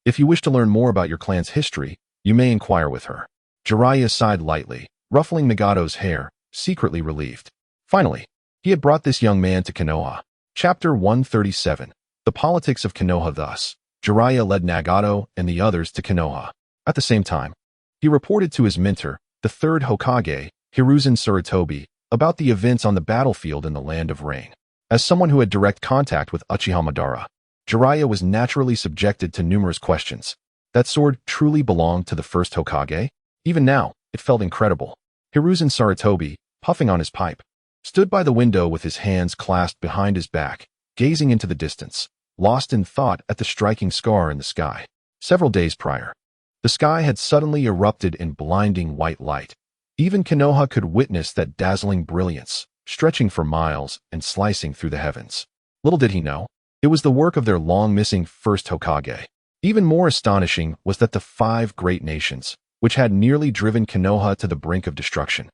If you wish to learn more about your clan's history, you may inquire with her. Jiraiya sighed lightly, ruffling Nagato's hair, secretly relieved. Finally, he had brought this young man to Konoha. Chapter 137. The Politics of Konoha. Thus, Jiraiya led Nagato and the others to Konoha. At the same time, he reported to his mentor, the third Hokage, Hiruzen Sarutobi, about the events on the battlefield in the Land of Rain. As someone who had direct contact with Uchiha Madara, Jiraiya was naturally subjected to numerous questions. That sword truly belonged to the first Hokage? Even now, it felt incredible. Hiruzen Sarutobi, puffing on his pipe, stood by the window with his hands clasped behind his back, gazing into the distance, lost in thought at the striking scar in the sky. Several days prior, the sky had suddenly erupted in blinding white light. Even Konoha could witness that dazzling brilliance, stretching for miles and slicing through the heavens. Little did he know, it was the work of their long-missing first Hokage. Even more astonishing was that the 5 great nations, which had nearly driven Konoha to the brink of destruction,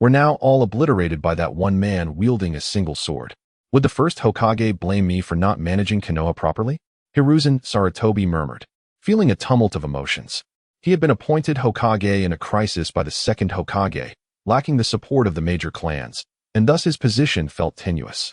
were now all obliterated by that one man wielding a single sword. Would the first Hokage blame me for not managing Konoha properly? Hiruzen Sarutobi murmured, feeling a tumult of emotions. He had been appointed Hokage in a crisis by the second Hokage, lacking the support of the major clans, and thus his position felt tenuous.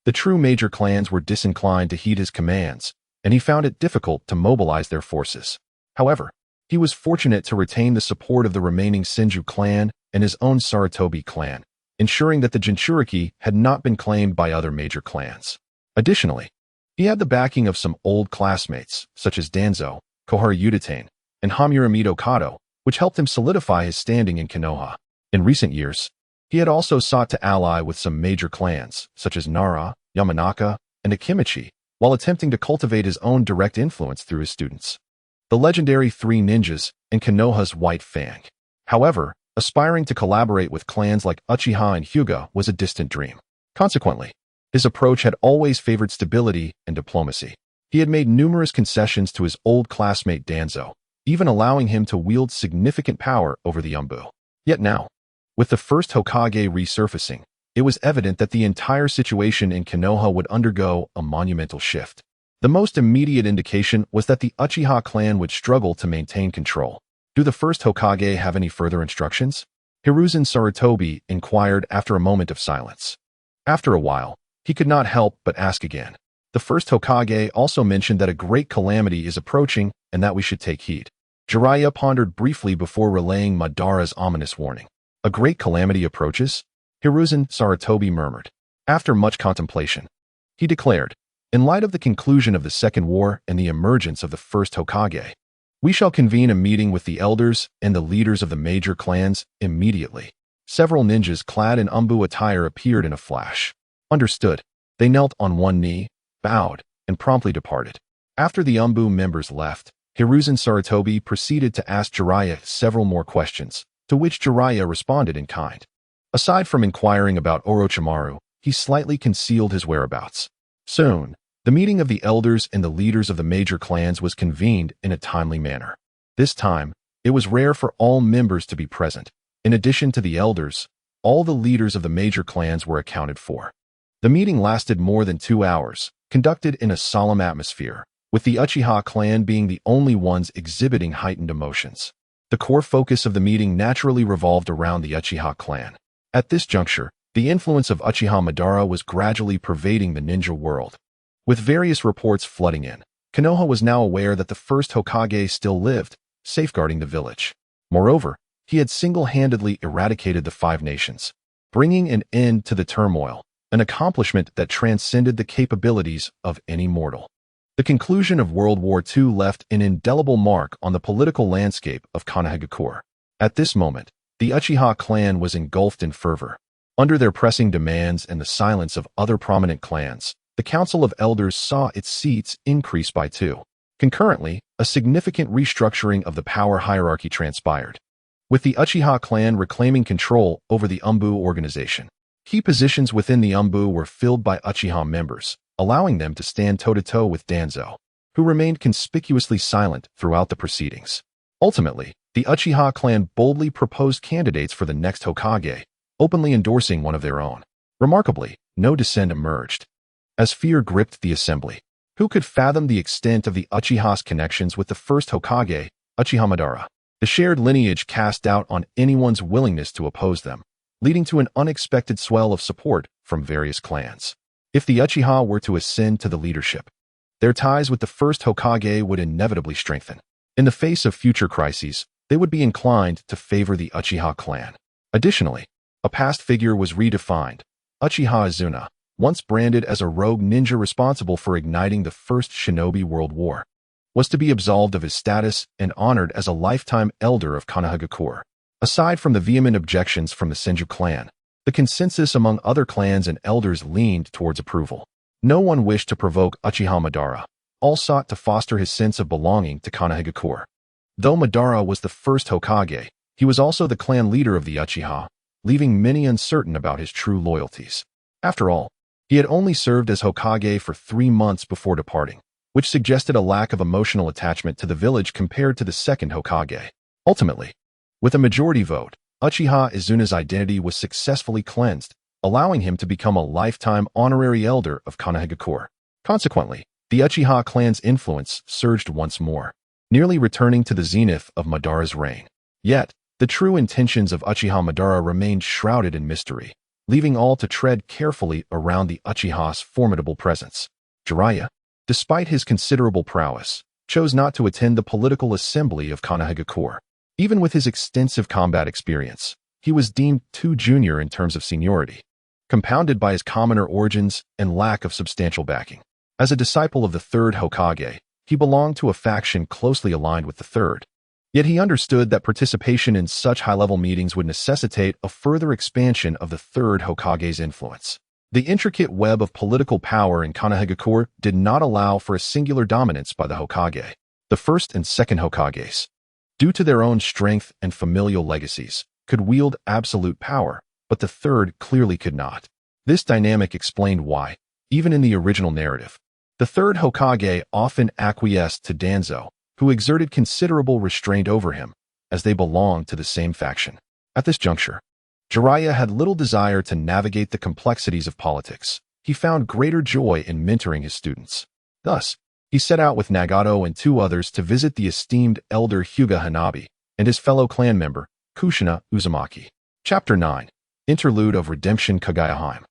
The true major clans were disinclined to heed his commands, and he found it difficult to mobilize their forces. However, he was fortunate to retain the support of the remaining Senju clan and his own Sarutobi clan, ensuring that the Jinchuriki had not been claimed by other major clans. Additionally, he had the backing of some old classmates, such as Danzo, Koharu Udatain, and Hamuramito Kato, which helped him solidify his standing in Konoha. In recent years, he had also sought to ally with some major clans, such as Nara, Yamanaka, and Akimichi, while attempting to cultivate his own direct influence through his students, the legendary 3 ninjas, and Konoha's White Fang. However, aspiring to collaborate with clans like Uchiha and Hyuga was a distant dream. Consequently, his approach had always favored stability and diplomacy. He had made numerous concessions to his old classmate Danzo, even allowing him to wield significant power over the Umbu. Yet now, with the first Hokage resurfacing, it was evident that the entire situation in Konoha would undergo a monumental shift. The most immediate indication was that the Uchiha clan would struggle to maintain control. Do the first Hokage have any further instructions? Hiruzen Sarutobi inquired after a moment of silence. After a while, he could not help but ask again. The first Hokage also mentioned that a great calamity is approaching and that we should take heed. Jiraiya pondered briefly before relaying Madara's ominous warning. A great calamity approaches? Hiruzen Sarutobi murmured. After much contemplation, he declared, in light of the conclusion of the Second War and the emergence of the first Hokage, we shall convene a meeting with the elders and the leaders of the major clans immediately. Several ninjas clad in Umbu attire appeared in a flash. Understood. They knelt on one knee, bowed, and promptly departed. After the Umbu members left, Hiruzen Sarutobi proceeded to ask Jiraiya several more questions, to which Jiraiya responded in kind. Aside from inquiring about Orochimaru, he slightly concealed his whereabouts. Soon, the meeting of the elders and the leaders of the major clans was convened in a timely manner. This time, it was rare for all members to be present. In addition to the elders, all the leaders of the major clans were accounted for. The meeting lasted more than 2 hours, conducted in a solemn atmosphere, with the Uchiha clan being the only ones exhibiting heightened emotions. The core focus of the meeting naturally revolved around the Uchiha clan. At this juncture, the influence of Uchiha Madara was gradually pervading the ninja world. With various reports flooding in, Konoha was now aware that the first Hokage still lived, safeguarding the village. Moreover, he had single-handedly eradicated the 5 nations, bringing an end to the turmoil, an accomplishment that transcended the capabilities of any mortal. The conclusion of World War II left an indelible mark on the political landscape of Konohagakure. At this moment, the Uchiha clan was engulfed in fervor. Under their pressing demands and the silence of other prominent clans, the Council of Elders saw its seats increase by 2. Concurrently, a significant restructuring of the power hierarchy transpired, with the Uchiha clan reclaiming control over the Umbu organization. Key positions within the Umbu were filled by Uchiha members, allowing them to stand toe-to-toe with Danzo, who remained conspicuously silent throughout the proceedings. Ultimately, the Uchiha clan boldly proposed candidates for the next Hokage, openly endorsing one of their own. Remarkably, no dissent emerged. As fear gripped the assembly, who could fathom the extent of the Uchiha's connections with the first Hokage, Uchiha Madara? The shared lineage cast doubt on anyone's willingness to oppose them, leading to an unexpected swell of support from various clans. If the Uchiha were to ascend to the leadership, their ties with the first Hokage would inevitably strengthen. In the face of future crises, they would be inclined to favor the Uchiha clan. Additionally, a past figure was redefined. Uchiha Izuna, once branded as a rogue ninja responsible for igniting the First Shinobi World War, was to be absolved of his status and honored as a lifetime elder of Konohagakure. Aside from the vehement objections from the Senju clan, the consensus among other clans and elders leaned towards approval. No one wished to provoke Uchiha Madara. All sought to foster his sense of belonging to Konohagakure. Though Madara was the first Hokage, he was also the clan leader of the Uchiha, leaving many uncertain about his true loyalties. After all, he had only served as Hokage for 3 months before departing, which suggested a lack of emotional attachment to the village compared to the second Hokage. Ultimately, with a majority vote, Uchiha Izuna's identity was successfully cleansed, allowing him to become a lifetime honorary elder of Konohagakure. Consequently, the Uchiha clan's influence surged once more, nearly returning to the zenith of Madara's reign. Yet, the true intentions of Uchiha Madara remained shrouded in mystery, leaving all to tread carefully around the Uchiha's formidable presence. Jiraiya, despite his considerable prowess, chose not to attend the political assembly of Konohagakure. Even with his extensive combat experience, he was deemed too junior in terms of seniority, compounded by his commoner origins and lack of substantial backing. As a disciple of the third Hokage, he belonged to a faction closely aligned with the third. Yet he understood that participation in such high-level meetings would necessitate a further expansion of the third Hokage's influence. The intricate web of political power in Konohagakure did not allow for a singular dominance by the Hokage. The first and second Hokages, due to their own strength and familial legacies, could wield absolute power, but the third clearly could not. This dynamic explained why, even in the original narrative, The third Hokage often acquiesced to Danzo, who exerted considerable restraint over him, as they belonged to the same faction. At this juncture, Jiraiya had little desire to navigate the complexities of politics. He found greater joy in mentoring his students. Thus, he set out with Nagato and 2 others to visit the esteemed elder Hyuga Hanabi and his fellow clan member, Kushina Uzumaki. Chapter 9. Interlude of Redemption. Kaguya,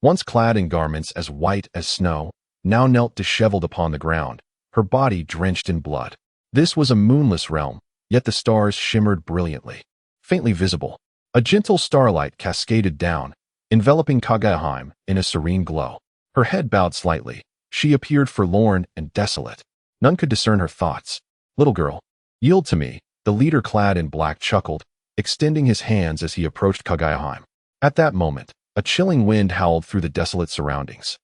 once clad in garments as white as snow, now knelt disheveled upon the ground, her body drenched in blood. This was a moonless realm, yet the stars shimmered brilliantly. Faintly visible, a gentle starlight cascaded down, enveloping Kaguya in a serene glow. Her head bowed slightly. She appeared forlorn and desolate. None could discern her thoughts. "Little girl, yield to me," the leader clad in black chuckled, extending his hands as he approached Kaguya. At that moment, a chilling wind howled through the desolate surroundings,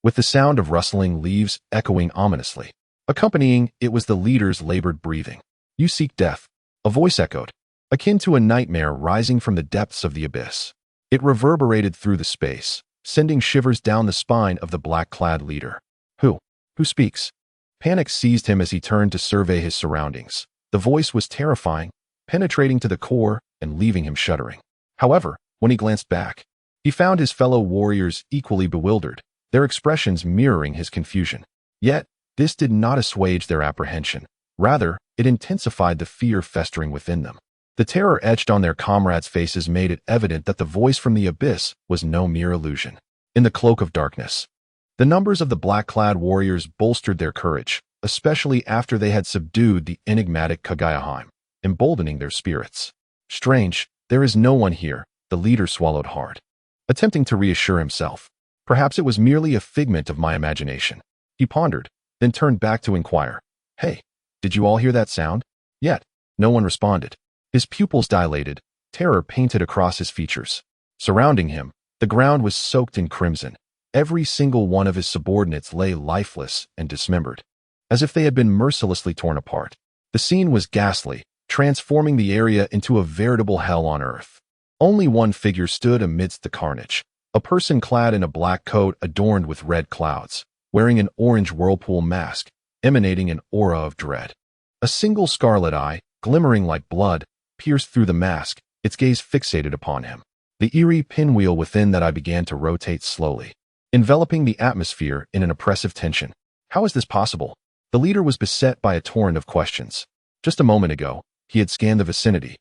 with the sound of rustling leaves echoing ominously. Accompanying it was the leader's labored breathing. "You seek death," a voice echoed, akin to a nightmare rising from the depths of the abyss. It reverberated through the space, sending shivers down the spine of the black-clad leader. Who speaks?" Panic seized him as he turned to survey his surroundings. The voice was terrifying, penetrating to the core and leaving him shuddering. However, when he glanced back, he found his fellow warriors equally bewildered, their expressions mirroring his confusion. Yet, this did not assuage their apprehension. Rather, it intensified the fear festering within them. The terror etched on their comrades' faces made it evident that the voice from the abyss was no mere illusion. In the cloak of darkness, the numbers of the black-clad warriors bolstered their courage, especially after they had subdued the enigmatic Kaguya, emboldening their spirits. "Strange, there is no one here," the leader swallowed hard, attempting to reassure himself. "Perhaps it was merely a figment of my imagination." He pondered, then turned back to inquire, "Hey, did you all hear that sound?" Yet, no one responded. His pupils dilated, terror painted across his features. Surrounding him, the ground was soaked in crimson. Every single one of his subordinates lay lifeless and dismembered, as if they had been mercilessly torn apart. The scene was ghastly, transforming the area into a veritable hell on earth. Only one figure stood amidst the carnage, a person clad in a black coat adorned with red clouds, wearing an orange whirlpool mask, emanating an aura of dread. A single scarlet eye, glimmering like blood, pierced through the mask, its gaze fixated upon him. The eerie pinwheel within that eye began to rotate slowly, enveloping the atmosphere in an oppressive tension. How is this possible? The leader was beset by a torrent of questions. Just a moment ago, he had scanned the vicinity,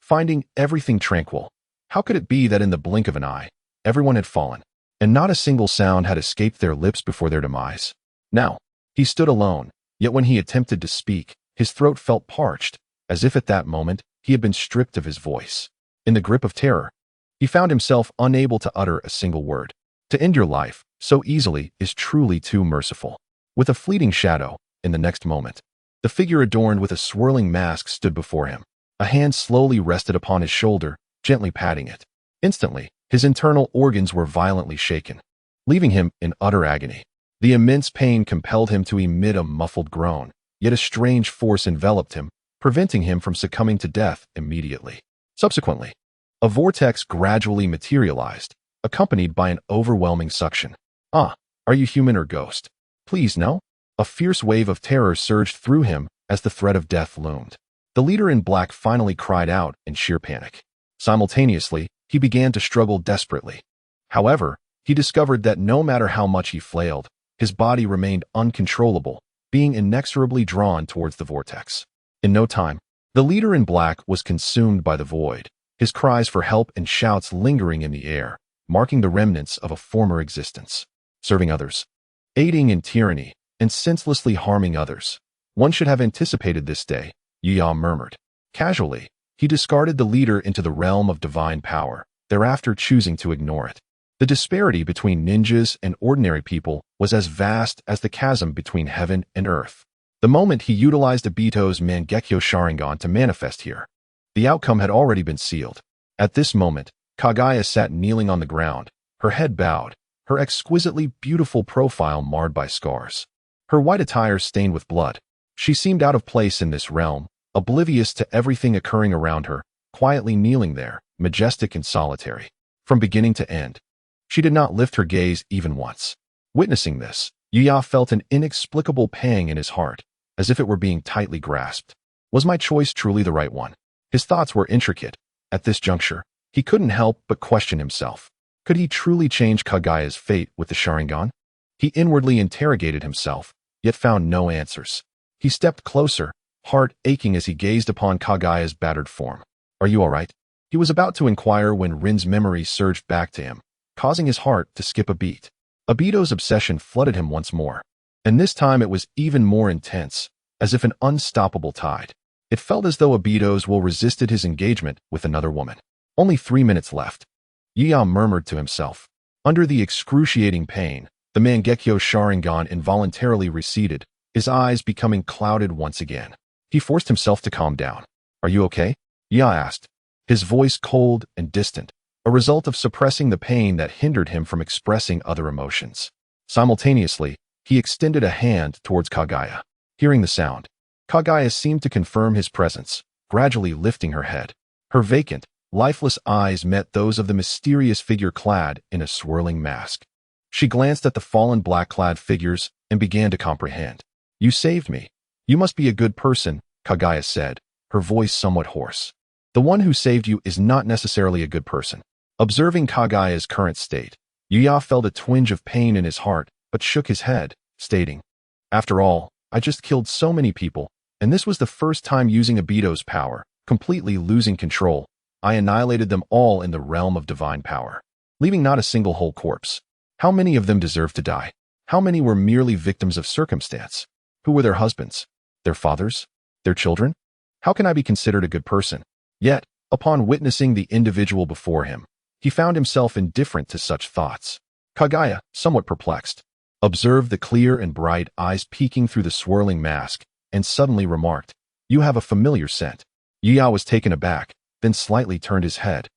finding everything tranquil. How could it be that in the blink of an eye, everyone had fallen, and not a single sound had escaped their lips before their demise? Now, he stood alone, yet when he attempted to speak, his throat felt parched, as if at that moment he had been stripped of his voice. In the grip of terror, he found himself unable to utter a single word. To end your life so easily is truly too merciful. With a fleeting shadow, in the next moment, the figure adorned with a swirling mask stood before him. A hand slowly rested upon his shoulder, gently patting it. Instantly, his internal organs were violently shaken, leaving him in utter agony. The immense pain compelled him to emit a muffled groan, yet a strange force enveloped him, preventing him from succumbing to death immediately. Subsequently, a vortex gradually materialized, accompanied by an overwhelming suction. "Ah, are you human or ghost? Please, no?" A fierce wave of terror surged through him as the threat of death loomed. The leader in black finally cried out in sheer panic. Simultaneously, he began to struggle desperately. However, he discovered that no matter how much he flailed, his body remained uncontrollable, being inexorably drawn towards the vortex. In no time, the leader in black was consumed by the void, his cries for help and shouts lingering in the air, marking the remnants of a former existence. Serving others, aiding in tyranny, and senselessly harming others. One should have anticipated this day, Yuya murmured. Casually, he discarded the leader into the realm of divine power, thereafter choosing to ignore it. The disparity between ninjas and ordinary people was as vast as the chasm between heaven and earth. The moment he utilized Obito's Mangekyo Sharingan to manifest here, the outcome had already been sealed. At this moment, Kaguya sat kneeling on the ground, her head bowed, her exquisitely beautiful profile marred by scars. Her white attire stained with blood. She seemed out of place in this realm, oblivious to everything occurring around her, quietly kneeling there, majestic and solitary. From beginning to end, she did not lift her gaze even once. Witnessing this, Yuya felt an inexplicable pang in his heart, as if it were being tightly grasped. Was my choice truly the right one? His thoughts were intricate. At this juncture, he couldn't help but question himself. Could he truly change Kaguya's fate with the Sharingan? He inwardly interrogated himself, yet found no answers. He stepped closer, heart aching as he gazed upon Kaguya's battered form. Are you all right? He was about to inquire when Rin's memory surged back to him, causing his heart to skip a beat. Obito's obsession flooded him once more, and this time it was even more intense, as if an unstoppable tide. It felt as though Obito's will resisted his engagement with another woman. Only 3 minutes left. Yuya murmured to himself. Under the excruciating pain, the Mangekyo Sharingan involuntarily receded, his eyes becoming clouded once again. He forced himself to calm down. Are you okay? Yuya asked, his voice cold and distant, a result of suppressing the pain that hindered him from expressing other emotions. Simultaneously, he extended a hand towards Kaguya. Hearing the sound, Kaguya seemed to confirm his presence, gradually lifting her head. Her vacant, lifeless eyes met those of the mysterious figure clad in a swirling mask. She glanced at the fallen black-clad figures and began to comprehend. You saved me. You must be a good person, Kaguya said, her voice somewhat hoarse. The one who saved you is not necessarily a good person. Observing Kaguya's current state, Yuya felt a twinge of pain in his heart, but shook his head, stating, After all, I just killed so many people, and this was the first time using Obito's power, completely losing control. I annihilated them all in the realm of divine power, leaving not a single whole corpse. How many of them deserved to die? How many were merely victims of circumstance? Who were their husbands? Their fathers? Their children? How can I be considered a good person? Yet, upon witnessing the individual before him, he found himself indifferent to such thoughts. Kaguya, somewhat perplexed, observed the clear and bright eyes peeking through the swirling mask, and suddenly remarked, You have a familiar scent. Yuya was taken aback, then slightly turned his head,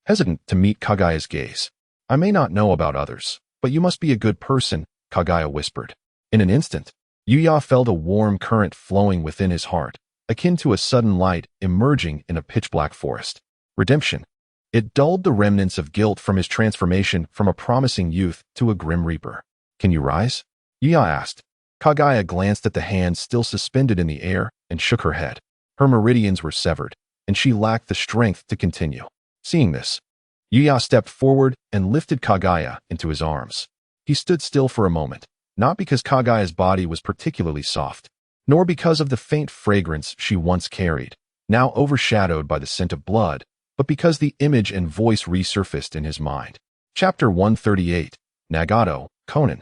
hesitant to meet Kaguya's gaze. I may not know about others, but you must be a good person, Kaguya whispered. In an instant, Yuya felt a warm current flowing within his heart, akin to a sudden light emerging in a pitch-black forest. Redemption. It dulled the remnants of guilt from his transformation from a promising youth to a grim reaper. Can you rise? Yuya asked. Kaguya glanced at the hand still suspended in the air and shook her head. Her meridians were severed, and she lacked the strength to continue. Seeing this, Yuya stepped forward and lifted Kaguya into his arms. He stood still for a moment, not because Kaguya's body was particularly soft, nor because of the faint fragrance she once carried, now overshadowed by the scent of blood, but because the image and voice resurfaced in his mind. Chapter 138, Nagato, Konan.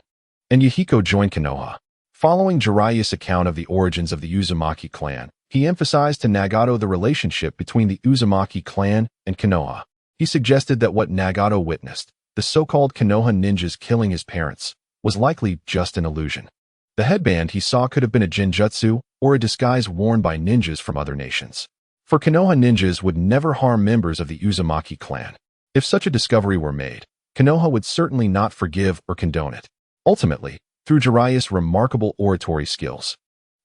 And Yahiko joined Konoha. Following Jiraiya's account of the origins of the Uzumaki clan, he emphasized to Nagato the relationship between the Uzumaki clan and Konoha. He suggested that what Nagato witnessed, the so-called Konoha ninjas killing his parents, was likely just an illusion. The headband he saw could have been a genjutsu or a disguise worn by ninjas from other nations. For Konoha ninjas would never harm members of the Uzumaki clan. If such a discovery were made, Konoha would certainly not forgive or condone it. Ultimately, through Jiraiya's remarkable oratory skills,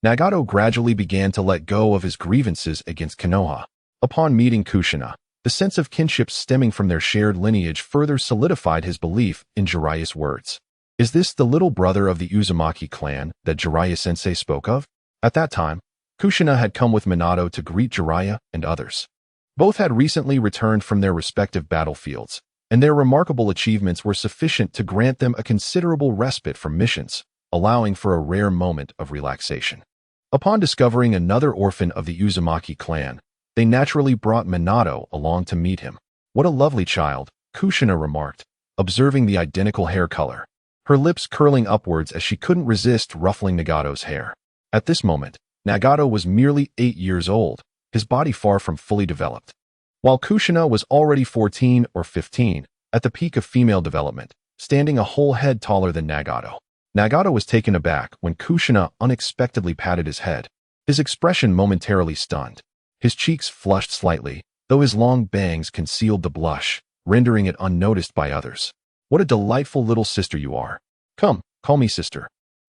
Nagato gradually began to let go of his grievances against Konoha. Upon meeting Kushina, the sense of kinship stemming from their shared lineage further solidified his belief in Jiraiya's words. Is this the little brother of the Uzumaki clan that Jiraiya-sensei spoke of? At that time, Kushina had come with Minato to greet Jiraiya and others. Both had recently returned from their respective battlefields, and their remarkable achievements were sufficient to grant them a considerable respite from missions, allowing for a rare moment of relaxation. Upon discovering another orphan of the Uzumaki clan, they naturally brought Minato along to meet him. What a lovely child, Kushina remarked, observing the identical hair color, her lips curling upwards as she couldn't resist ruffling Nagato's hair. At this moment, Nagato was merely 8 years old, his body far from fully developed, while Kushina was already 14 or 15, at the peak of female development, standing a whole head taller than Nagato. Nagato was taken aback when Kushina unexpectedly patted his head, his expression momentarily stunned. His cheeks flushed slightly, though his long bangs concealed the blush, rendering it unnoticed by others. What a delightful little sister you are. Come, call me sister,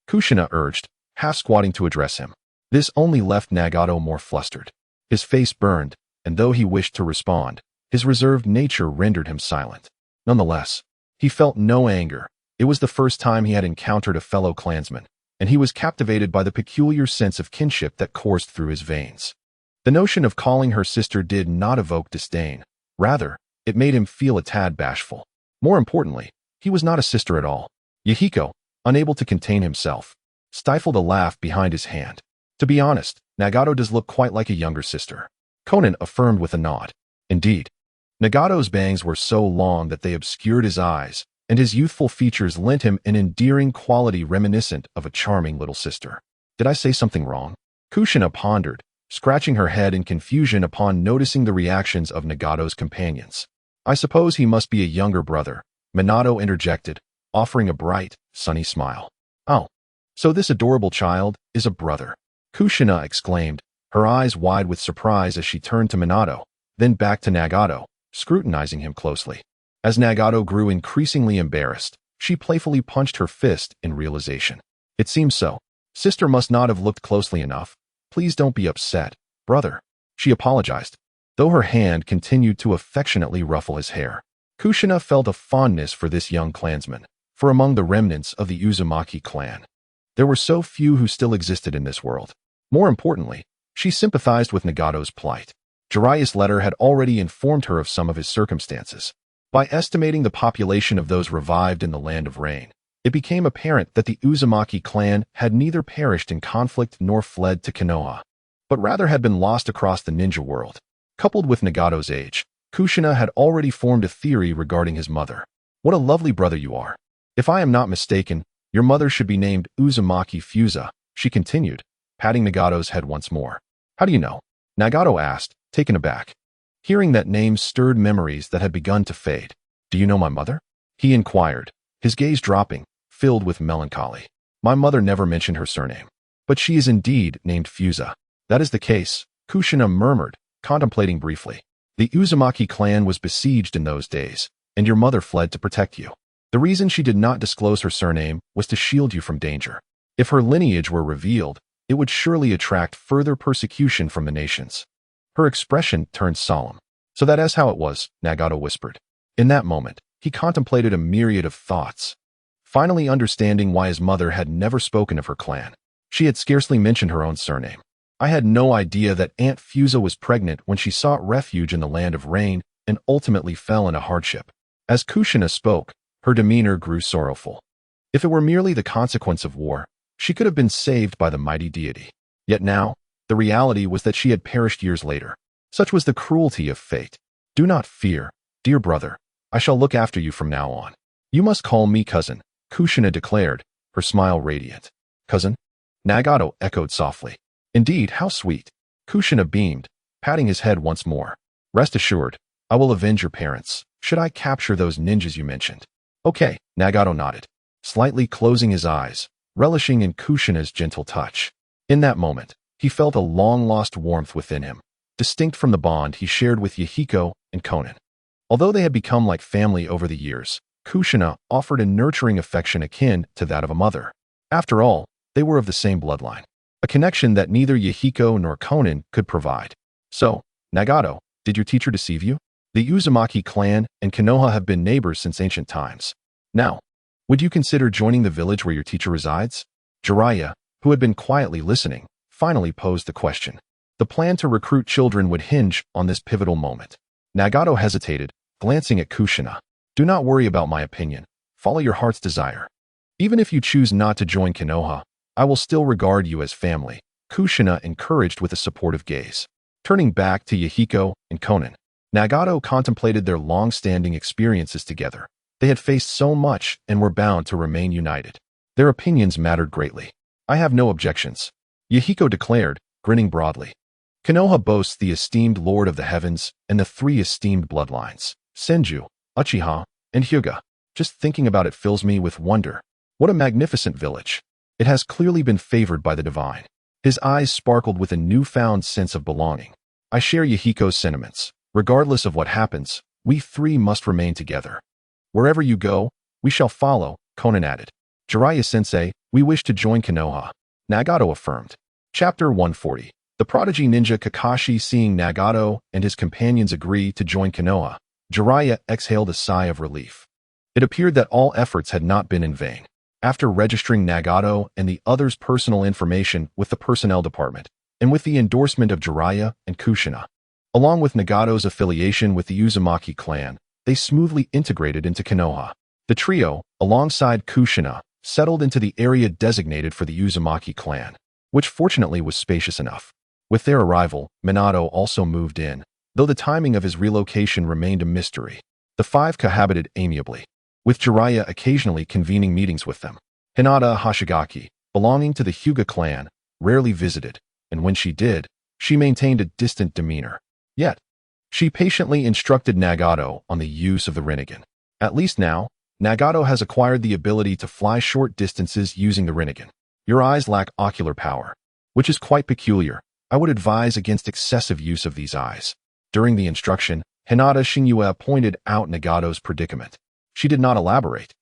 Kushina urged, half squatting to address him. This only left Nagato more flustered. His face burned, and though he wished to respond, his reserved nature rendered him silent. Nonetheless, he felt no anger, It was the first time he had encountered a fellow clansman, and he was captivated by the peculiar sense of kinship that coursed through his veins. The notion of calling her sister did not evoke disdain. Rather, it made him feel a tad bashful. More importantly, he was not a sister at all. Yahiko, unable to contain himself, stifled a laugh behind his hand. To be honest, Nagato does look quite like a younger sister. Conan affirmed with a nod. Indeed. Nagato's bangs were so long that they obscured his eyes, and his youthful features lent him an endearing quality reminiscent of a charming little sister. Did I say something wrong? Kushina pondered, scratching her head in confusion upon noticing the reactions of Nagato's companions. I suppose he must be a younger brother, Minato interjected, offering a bright, sunny smile. Oh, so this adorable child is a brother, Kushina exclaimed, her eyes wide with surprise as she turned to Minato, then back to Nagato, scrutinizing him closely. As Nagato grew increasingly embarrassed, she playfully punched her fist in realization. It seems so. Sister must not have looked closely enough. Please don't be upset, brother. She apologized, though her hand continued to affectionately ruffle his hair. Kushina felt a fondness for this young clansman, for among the remnants of the Uzumaki clan, there were so few who still existed in this world. More importantly, she sympathized with Nagato's plight. Jiraiya's letter had already informed her of some of his circumstances. By estimating the population of those revived in the Land of Rain, it became apparent that the Uzumaki clan had neither perished in conflict nor fled to Konoha, but rather had been lost across the ninja world. Coupled with Nagato's age, Kushina had already formed a theory regarding his mother. What a lovely brother you are. If I am not mistaken, your mother should be named Uzumaki Fusa, she continued, patting Nagato's head once more. How do you know? Nagato asked, taken aback. Hearing that name stirred memories that had begun to fade. Do you know my mother? He inquired, his gaze dropping, filled with melancholy. My mother never mentioned her surname. But she is indeed named Fusa. That is the case, Kushina murmured, contemplating briefly. The Uzumaki clan was besieged in those days, and your mother fled to protect you. The reason she did not disclose her surname was to shield you from danger. If her lineage were revealed, it would surely attract further persecution from the nations. Her expression turned solemn. So that is how it was, Nagato whispered. In that moment, he contemplated a myriad of thoughts, finally understanding why his mother had never spoken of her clan. She had scarcely mentioned her own surname. I had no idea that Aunt Fusa was pregnant when she sought refuge in the Land of Rain and ultimately fell in a hardship. As Kushina spoke, her demeanor grew sorrowful. If it were merely the consequence of war, she could have been saved by the mighty deity. Yet now, the reality was that she had perished years later. Such was the cruelty of fate. Do not fear, dear brother. I shall look after you from now on. You must call me cousin, Kushina declared, her smile radiant. Cousin? Nagato echoed softly. Indeed, how sweet. Kushina beamed, patting his head once more. Rest assured, I will avenge your parents, should I capture those ninjas you mentioned. Okay, Nagato nodded, slightly closing his eyes, relishing in Kushina's gentle touch. In that moment, he felt a long-lost warmth within him, distinct from the bond he shared with Yahiko and Conan. Although they had become like family over the years, Kushina offered a nurturing affection akin to that of a mother. After all, they were of the same bloodline, a connection that neither Yahiko nor Conan could provide. So, Nagato, did your teacher deceive you? The Uzumaki clan and Konoha have been neighbors since ancient times. Now, would you consider joining the village where your teacher resides? Jiraiya, who had been quietly listening, finally posed the question. The plan to recruit children would hinge on this pivotal moment. Nagato hesitated, glancing at Kushina. Do not worry about my opinion. Follow your heart's desire. Even if you choose not to join Konoha, I will still regard you as family, Kushina encouraged with a supportive gaze. Turning back to Yahiko and Conan, Nagato contemplated their long-standing experiences together. They had faced so much and were bound to remain united. Their opinions mattered greatly. I have no objections, Yahiko declared, grinning broadly. Konoha boasts the esteemed Lord of the Heavens and the three esteemed bloodlines, Senju, Uchiha, and Hyuga. Just thinking about it fills me with wonder. What a magnificent village. It has clearly been favored by the divine. His eyes sparkled with a newfound sense of belonging. I share Yahiko's sentiments. Regardless of what happens, we three must remain together. Wherever you go, we shall follow, Conan added. Jiraiya-sensei, we wish to join Konoha, Nagato affirmed. Chapter 140. The prodigy ninja Kakashi, seeing Nagato and his companions agree to join Konoha, Jiraiya exhaled a sigh of relief. It appeared that all efforts had not been in vain. After registering Nagato and the others' personal information with the personnel department, and with the endorsement of Jiraiya and Kushina, along with Nagato's affiliation with the Uzumaki clan, they smoothly integrated into Konoha. The trio, alongside Kushina, settled into the area designated for the Uzumaki clan, which fortunately was spacious enough. With their arrival, Minato also moved in, though the timing of his relocation remained a mystery. The five cohabited amiably, with Jiraiya occasionally convening meetings with them. Hinata Hoshigaki, belonging to the Hyuga clan, rarely visited, and when she did, she maintained a distant demeanor. Yet, she patiently instructed Nagato on the use of the Rinnegan. At least now, Nagato has acquired the ability to fly short distances using the Rinnegan. Your eyes lack ocular power, which is quite peculiar. I would advise against excessive use of these eyes. During the instruction, Hinata Shingyue pointed out Nagato's predicament. She did not elaborate,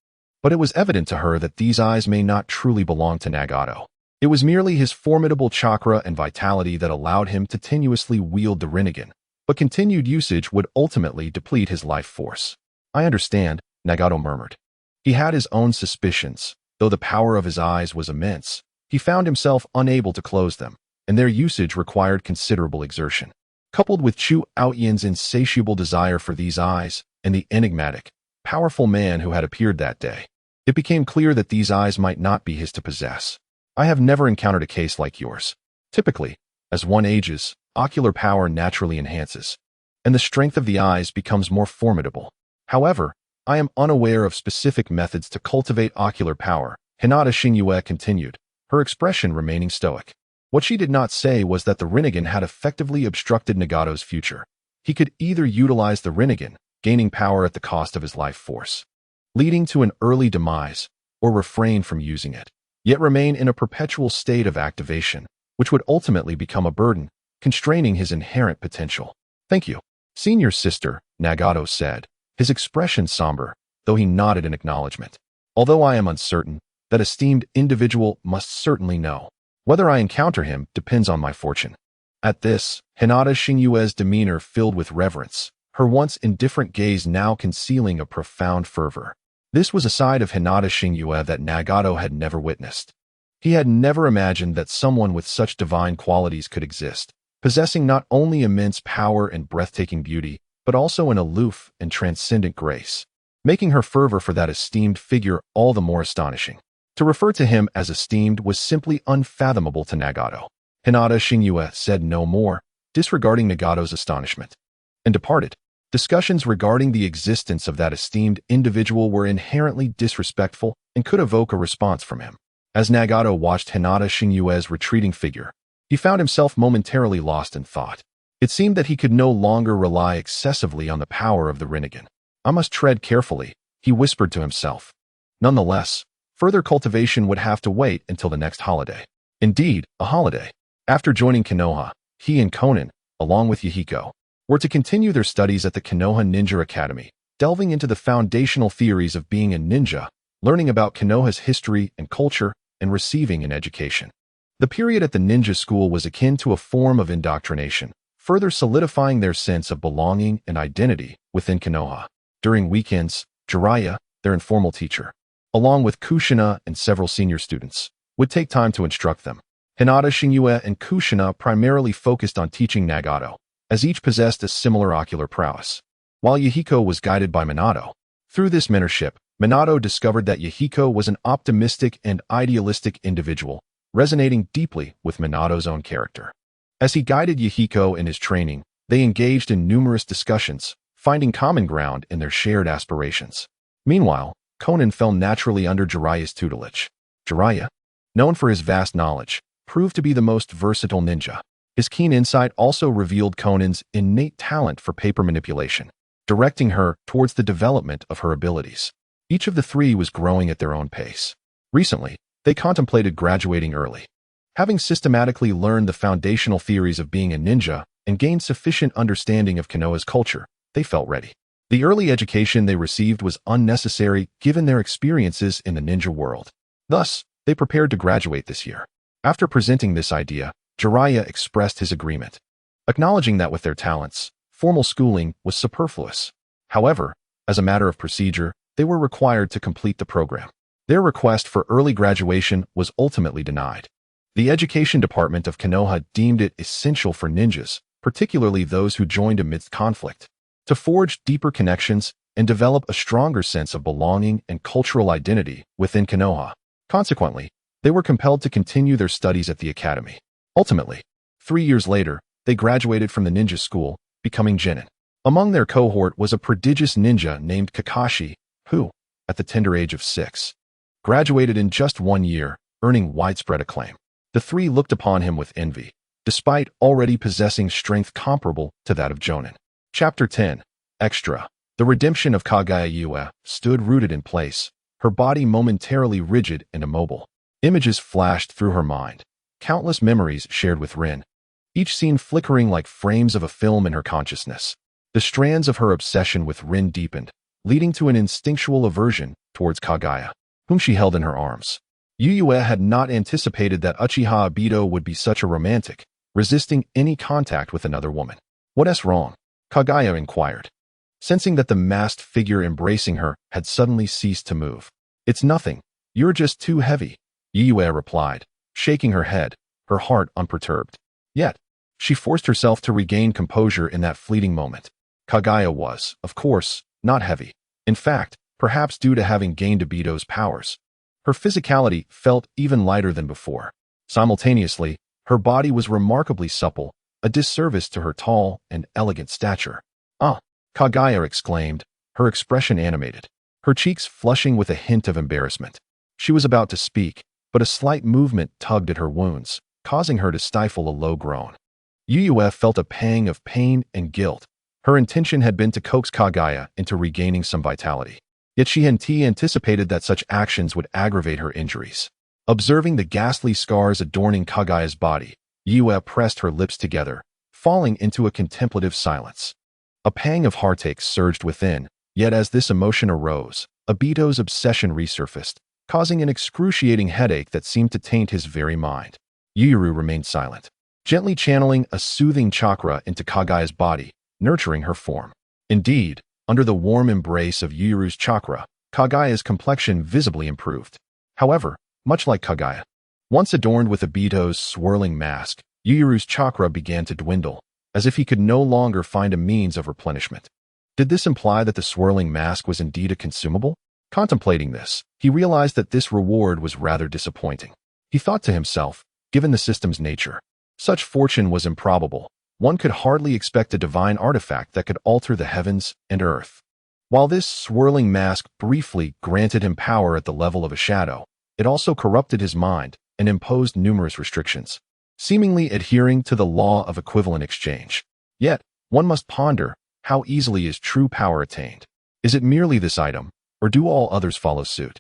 but it was evident to her that these eyes may not truly belong to Nagato. It was merely his formidable chakra and vitality that allowed him to tenuously wield the Rinnegan, but continued usage would ultimately deplete his life force. I understand, Nagato murmured. He had his own suspicions. Though the power of his eyes was immense, he found himself unable to close them, and their usage required considerable exertion. Coupled with Chu Aoyin's insatiable desire for these eyes, and the enigmatic, powerful man who had appeared that day, it became clear that these eyes might not be his to possess. I have never encountered a case like yours. Typically, as one ages, ocular power naturally enhances, and the strength of the eyes becomes more formidable. However, I am unaware of specific methods to cultivate ocular power, Hinata Shingyue continued, her expression remaining stoic. What she did not say was that the Rinnegan had effectively obstructed Nagato's future. He could either utilize the Rinnegan, gaining power at the cost of his life force, leading to an early demise, or refrain from using it, yet remain in a perpetual state of activation, which would ultimately become a burden, constraining his inherent potential. Thank you, senior sister, Nagato said, his expression somber, though he nodded in acknowledgement. Although I am uncertain, that esteemed individual must certainly know. Whether I encounter him depends on my fortune. At this, Hinata Shingyue's demeanor filled with reverence, her once indifferent gaze now concealing a profound fervor. This was a side of Hinata Shingyue that Nagato had never witnessed. He had never imagined that someone with such divine qualities could exist, possessing not only immense power and breathtaking beauty, but also an aloof and transcendent grace, making her fervor for that esteemed figure all the more astonishing. To refer to him as esteemed was simply unfathomable to Nagato. Hinata Shingyue said no more, disregarding Nagato's astonishment, and departed. Discussions regarding the existence of that esteemed individual were inherently disrespectful and could evoke a response from him. As Nagato watched Hinata Shingyue's retreating figure, he found himself momentarily lost in thought. It seemed that he could no longer rely excessively on the power of the Rinnegan. I must tread carefully, he whispered to himself. Nonetheless, further cultivation would have to wait until the next holiday. Indeed, a holiday. After joining Konoha, he and Konan, along with Yahiko, were to continue their studies at the Konoha Ninja Academy, delving into the foundational theories of being a ninja, learning about Konoha's history and culture, and receiving an education. The period at the ninja school was akin to a form of indoctrination, further solidifying their sense of belonging and identity within Konoha. During weekends, Jiraiya, their informal teacher, along with Kushina and several senior students, would take time to instruct them. Hinata Shingyue and Kushina primarily focused on teaching Nagato, as each possessed a similar ocular prowess, while Yahiko was guided by Minato. Through this mentorship, Minato discovered that Yahiko was an optimistic and idealistic individual, resonating deeply with Minato's own character. As he guided Yahiko in his training, they engaged in numerous discussions, finding common ground in their shared aspirations. Meanwhile, Konan fell naturally under Jiraiya's tutelage. Jiraiya, known for his vast knowledge, proved to be the most versatile ninja. His keen insight also revealed Konan's innate talent for paper manipulation, directing her towards the development of her abilities. Each of the three was growing at their own pace. Recently, they contemplated graduating early. Having systematically learned the foundational theories of being a ninja and gained sufficient understanding of Konoha's culture, they felt ready. The early education they received was unnecessary given their experiences in the ninja world. Thus, they prepared to graduate this year. After presenting this idea, Jiraiya expressed his agreement, acknowledging that with their talents, formal schooling was superfluous. However, as a matter of procedure, they were required to complete the program. Their request for early graduation was ultimately denied. The education department of Konoha deemed it essential for ninjas, particularly those who joined amidst conflict, to forge deeper connections and develop a stronger sense of belonging and cultural identity within Konoha. Consequently, they were compelled to continue their studies at the academy. Ultimately, 3 years later, they graduated from the ninja school, becoming genin. Among their cohort was a prodigious ninja named Kakashi, who, at the tender age of 6, graduated in just 1 year, earning widespread acclaim. The three looked upon him with envy, despite already possessing strength comparable to that of Jonin. Chapter 10. Extra. The redemption of Kaguya stood rooted in place, her body momentarily rigid and immobile. Images flashed through her mind, countless memories shared with Rin, each scene flickering like frames of a film in her consciousness. The strands of her obsession with Rin deepened, leading to an instinctual aversion towards Kaguya, whom she held in her arms. Yuyue had not anticipated that Uchiha Obito would be such a romantic, resisting any contact with another woman. "What's wrong?" Kaguya inquired, sensing that the masked figure embracing her had suddenly ceased to move. "It's nothing. You're just too heavy," Yuyue replied, shaking her head, her heart unperturbed. Yet, she forced herself to regain composure in that fleeting moment. Kaguya was, of course, not heavy. In fact, perhaps due to having gained Obito's powers, her physicality felt even lighter than before. Simultaneously, her body was remarkably supple, a disservice to her tall and elegant stature. "Ah!" Kaguya exclaimed, her expression animated, her cheeks flushing with a hint of embarrassment. She was about to speak, but a slight movement tugged at her wounds, causing her to stifle a low groan. Yuyue felt a pang of pain and guilt. Her intention had been to coax Kaguya into regaining some vitality. Yet she had anticipated that such actions would aggravate her injuries. Observing the ghastly scars adorning Kaguya's body, Yuyue pressed her lips together, falling into a contemplative silence. A pang of heartache surged within, yet as this emotion arose, Obito's obsession resurfaced, causing an excruciating headache that seemed to taint his very mind. Yuyuru remained silent, gently channeling a soothing chakra into Kaguya's body, nurturing her form. Indeed, under the warm embrace of Yuyuru's chakra, Kaguya's complexion visibly improved. However, much like Kaguya, once adorned with Obito's swirling mask, Yuyuru's chakra began to dwindle, as if he could no longer find a means of replenishment. Did this imply that the swirling mask was indeed a consumable? Contemplating this, he realized that this reward was rather disappointing. He thought to himself, given the system's nature, such fortune was improbable. One could hardly expect a divine artifact that could alter the heavens and earth. While this swirling mask briefly granted him power at the level of a shadow, it also corrupted his mind and imposed numerous restrictions, seemingly adhering to the law of equivalent exchange. Yet, one must ponder, how easily is true power attained? Is it merely this item, or do all others follow suit?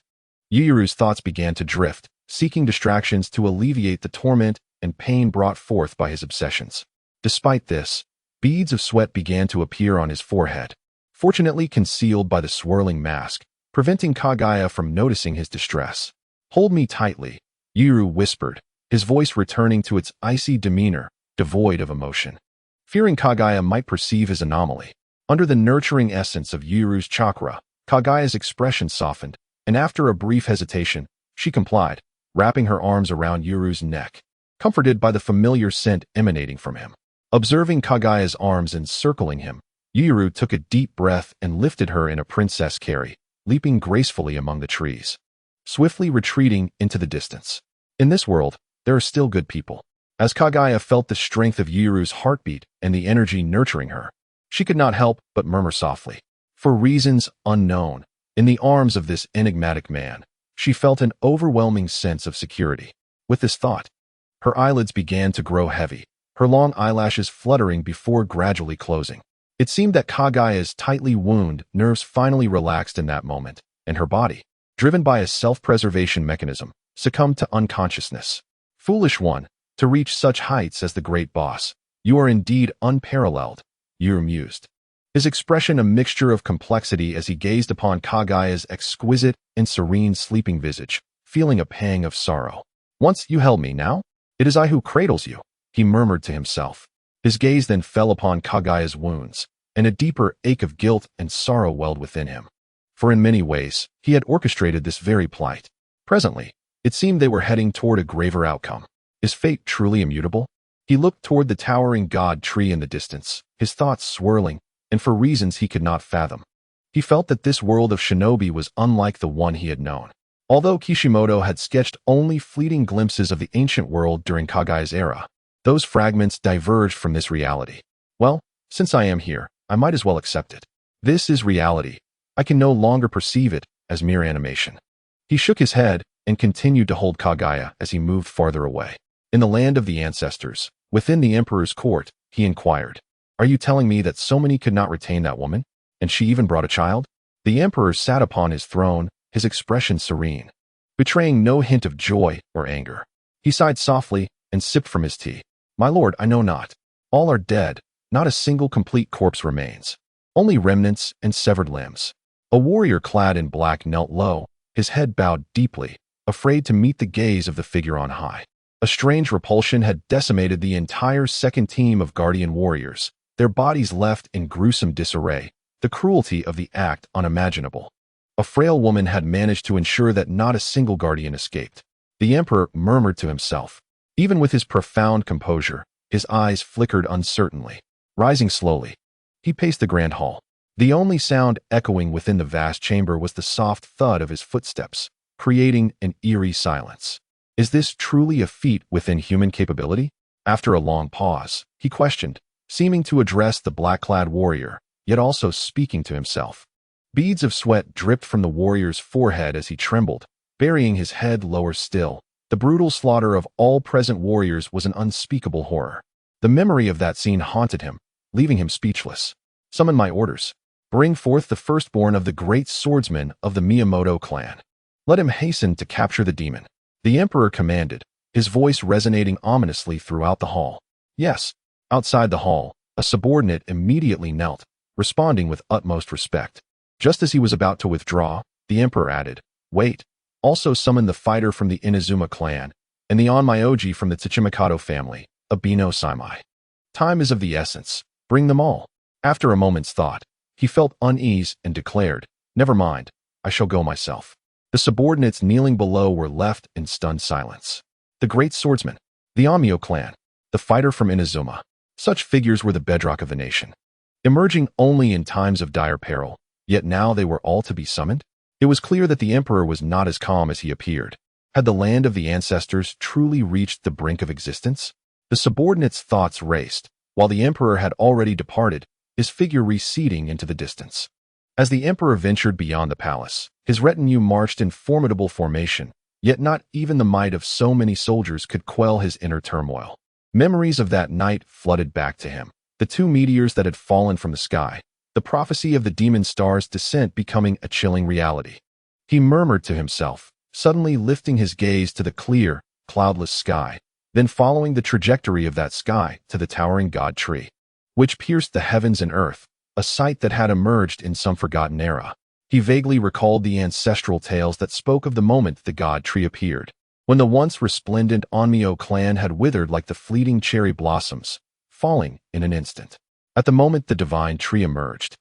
Yuyuru's thoughts began to drift, seeking distractions to alleviate the torment and pain brought forth by his obsessions. Despite this, beads of sweat began to appear on his forehead, fortunately concealed by the swirling mask, preventing Kaguya from noticing his distress. "Hold me tightly," Yuyuru whispered, his voice returning to its icy demeanor, devoid of emotion. Fearing Kaguya might perceive his anomaly, under the nurturing essence of Yuyuru's chakra, Kaguya's expression softened, and after a brief hesitation, she complied, wrapping her arms around Yuyuru's neck, comforted by the familiar scent emanating from him. Observing Kaguya's arms encircling him, Yuyuru took a deep breath and lifted her in a princess carry, leaping gracefully among the trees, swiftly retreating into the distance. In this world, there are still good people. As Kaguya felt the strength of Yuyuru's heartbeat and the energy nurturing her, she could not help but murmur softly. For reasons unknown, in the arms of this enigmatic man, she felt an overwhelming sense of security. With this thought, her eyelids began to grow heavy, her long eyelashes fluttering before gradually closing. It seemed that Kaguya's tightly wound nerves finally relaxed in that moment, and her body, driven by a self-preservation mechanism, succumbed to unconsciousness. "Foolish one, to reach such heights as the great boss, you are indeed unparalleled," Yuyuru mused, his expression a mixture of complexity as he gazed upon Kaguya's exquisite and serene sleeping visage, feeling a pang of sorrow. "Once you held me, now it is I who cradles you," he murmured to himself. His gaze then fell upon Kaguya's wounds, and a deeper ache of guilt and sorrow welled within him. for in many ways, he had orchestrated this very plight. Presently, it seemed they were heading toward a graver outcome. Is fate truly immutable? He looked toward the towering god tree in the distance, his thoughts swirling, and for reasons he could not fathom. He felt that this world of shinobi was unlike the one he had known. Although Kishimoto had sketched only fleeting glimpses of the ancient world during Kaguya's era, those fragments diverged from this reality. Well, since I am here, I might as well accept it. This is reality. I can no longer perceive it as mere animation. He shook his head and continued to hold Kaguya as he moved farther away. In the land of the ancestors, within the emperor's court, he inquired, "Are you telling me that so many could not retain that woman? And she even brought a child?" The emperor sat upon his throne, his expression serene, betraying no hint of joy or anger. He sighed softly and sipped from his tea. "My lord, I know not. All are dead. Not a single complete corpse remains. Only remnants and severed limbs." A warrior clad in black knelt low, his head bowed deeply, afraid to meet the gaze of the figure on high. A strange repulsion had decimated the entire second team of guardian warriors, their bodies left in gruesome disarray, the cruelty of the act unimaginable. A frail woman had managed to ensure that not a single guardian escaped. The emperor murmured to himself. Even with his profound composure, his eyes flickered uncertainly. Rising slowly, he paced the grand hall. The only sound echoing within the vast chamber was the soft thud of his footsteps, creating an eerie silence. Is this truly a feat within human capability? After a long pause, he questioned, seeming to address the black-clad warrior, yet also speaking to himself. Beads of sweat dripped from the warrior's forehead as he trembled, burying his head lower still. The brutal slaughter of all present warriors was an unspeakable horror. The memory of that scene haunted him, leaving him speechless. "Summon my orders. Bring forth the firstborn of the great swordsman of the Miyamoto clan. Let him hasten to capture the demon." The emperor commanded, his voice resonating ominously throughout the hall. Yes, outside the hall, a subordinate immediately knelt, responding with utmost respect. Just as he was about to withdraw, the emperor added, "Wait, also summon the fighter from the Inazuma clan, and the Onmyoji from the Tsuchimikado family, Abino Saimai. Time is of the essence. Bring them all." After a moment's thought, he felt unease and declared, "Never mind, I shall go myself." The subordinates kneeling below were left in stunned silence. The great swordsman, the Onmyo clan, the fighter from Inazuma. Such figures were the bedrock of the nation. Emerging only in times of dire peril, yet now they were all to be summoned? It was clear that the emperor was not as calm as he appeared. Had the land of the ancestors truly reached the brink of existence? The subordinates' thoughts raced, while the emperor had already departed, his figure receding into the distance. As the emperor ventured beyond the palace, his retinue marched in formidable formation, yet not even the might of so many soldiers could quell his inner turmoil. Memories of that night flooded back to him. The two meteors that had fallen from the sky, the prophecy of the demon star's descent becoming a chilling reality. He murmured to himself, suddenly lifting his gaze to the clear, cloudless sky, then following the trajectory of that sky to the towering god tree, which pierced the heavens and earth, a sight that had emerged in some forgotten era. He vaguely recalled the ancestral tales that spoke of the moment the god tree appeared, when the once resplendent Onmyo clan had withered like the fleeting cherry blossoms, falling in an instant. At the moment the divine tree emerged,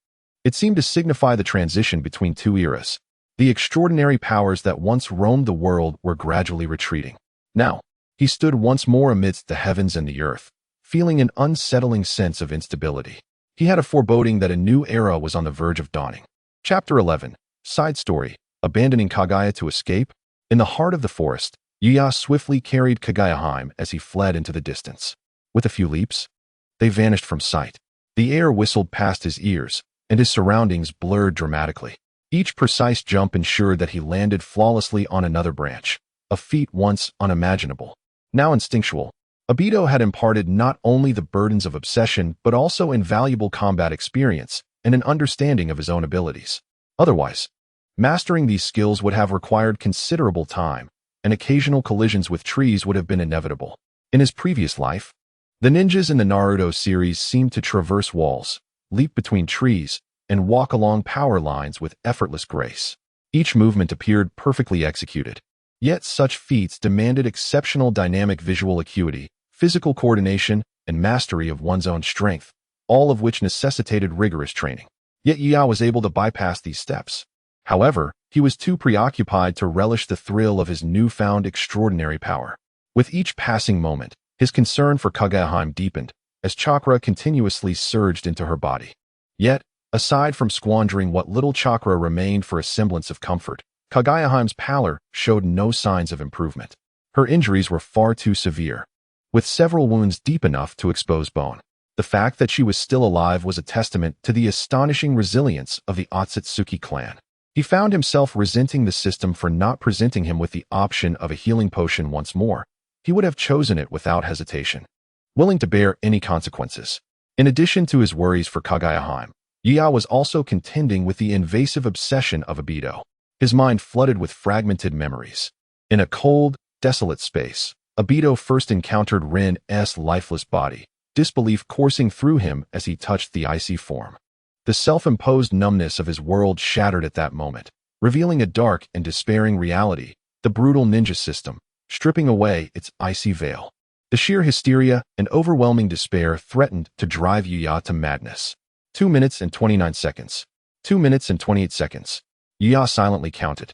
it seemed to signify the transition between two eras. The extraordinary powers that once roamed the world were gradually retreating. Now, he stood once more amidst the heavens and the earth, feeling an unsettling sense of instability. He had a foreboding that a new era was on the verge of dawning. Chapter 11. Side Story. Abandoning Kaguya to escape? In the heart of the forest, Yuya swiftly carried Kaguya home as he fled into the distance. With a few leaps, they vanished from sight. The air whistled past his ears, and his surroundings blurred dramatically. Each precise jump ensured that he landed flawlessly on another branch, a feat once unimaginable, now instinctual. Obito had imparted not only the burdens of obsession but also invaluable combat experience and an understanding of his own abilities. Otherwise, mastering these skills would have required considerable time, and occasional collisions with trees would have been inevitable. In his previous life, the ninjas in the Naruto series seemed to traverse walls, leap between trees, and walk along power lines with effortless grace. Each movement appeared perfectly executed. Yet such feats demanded exceptional dynamic visual acuity, physical coordination, and mastery of one's own strength, all of which necessitated rigorous training. Yet Yuya was able to bypass these steps. However, he was too preoccupied to relish the thrill of his newfound extraordinary power. With each passing moment, his concern for Kaguya deepened, as chakra continuously surged into her body. Yet, aside from squandering what little chakra remained for a semblance of comfort, Kaguya pallor showed no signs of improvement. Her injuries were far too severe, with several wounds deep enough to expose bone. The fact that she was still alive was a testament to the astonishing resilience of the Otsutsuki clan. He found himself resenting the system for not presenting him with the option of a healing potion once more. He would have chosen it without hesitation, willing to bear any consequences. In addition to his worries for Kaguya, Yuya was also contending with the invasive obsession of Abido. His mind flooded with fragmented memories. In a cold, desolate space, Abido first encountered Rin's lifeless body, disbelief coursing through him as he touched the icy form. The self-imposed numbness of his world shattered at that moment, revealing a dark and despairing reality, the brutal ninja system, stripping away its icy veil. The sheer hysteria and overwhelming despair threatened to drive Yuya to madness. 2 minutes and 29 seconds. 2 minutes and 28 seconds. Yuya silently counted,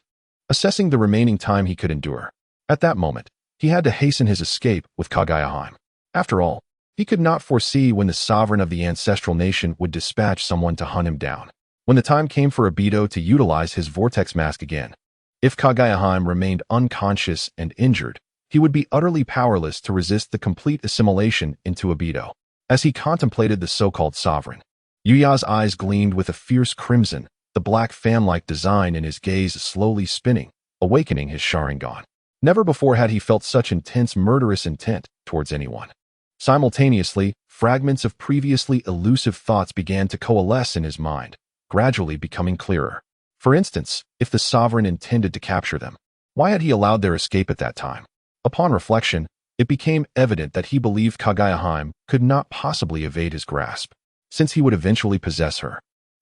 assessing the remaining time he could endure. At that moment, he had to hasten his escape with Kaguya. After all, he could not foresee when the sovereign of the ancestral nation would dispatch someone to hunt him down. When the time came for Abido to utilize his vortex mask again, if Kaguya remained unconscious and injured, he would be utterly powerless to resist the complete assimilation into Abido. As he contemplated the so-called sovereign, Yuya's eyes gleamed with a fierce crimson, the black fan-like design in his gaze slowly spinning, awakening his Sharingan. Never before had he felt such intense murderous intent towards anyone. Simultaneously, fragments of previously elusive thoughts began to coalesce in his mind, gradually becoming clearer. For instance, if the sovereign intended to capture them, why had he allowed their escape at that time? Upon reflection, it became evident that he believed Kaguya could not possibly evade his grasp. Since he would eventually possess her,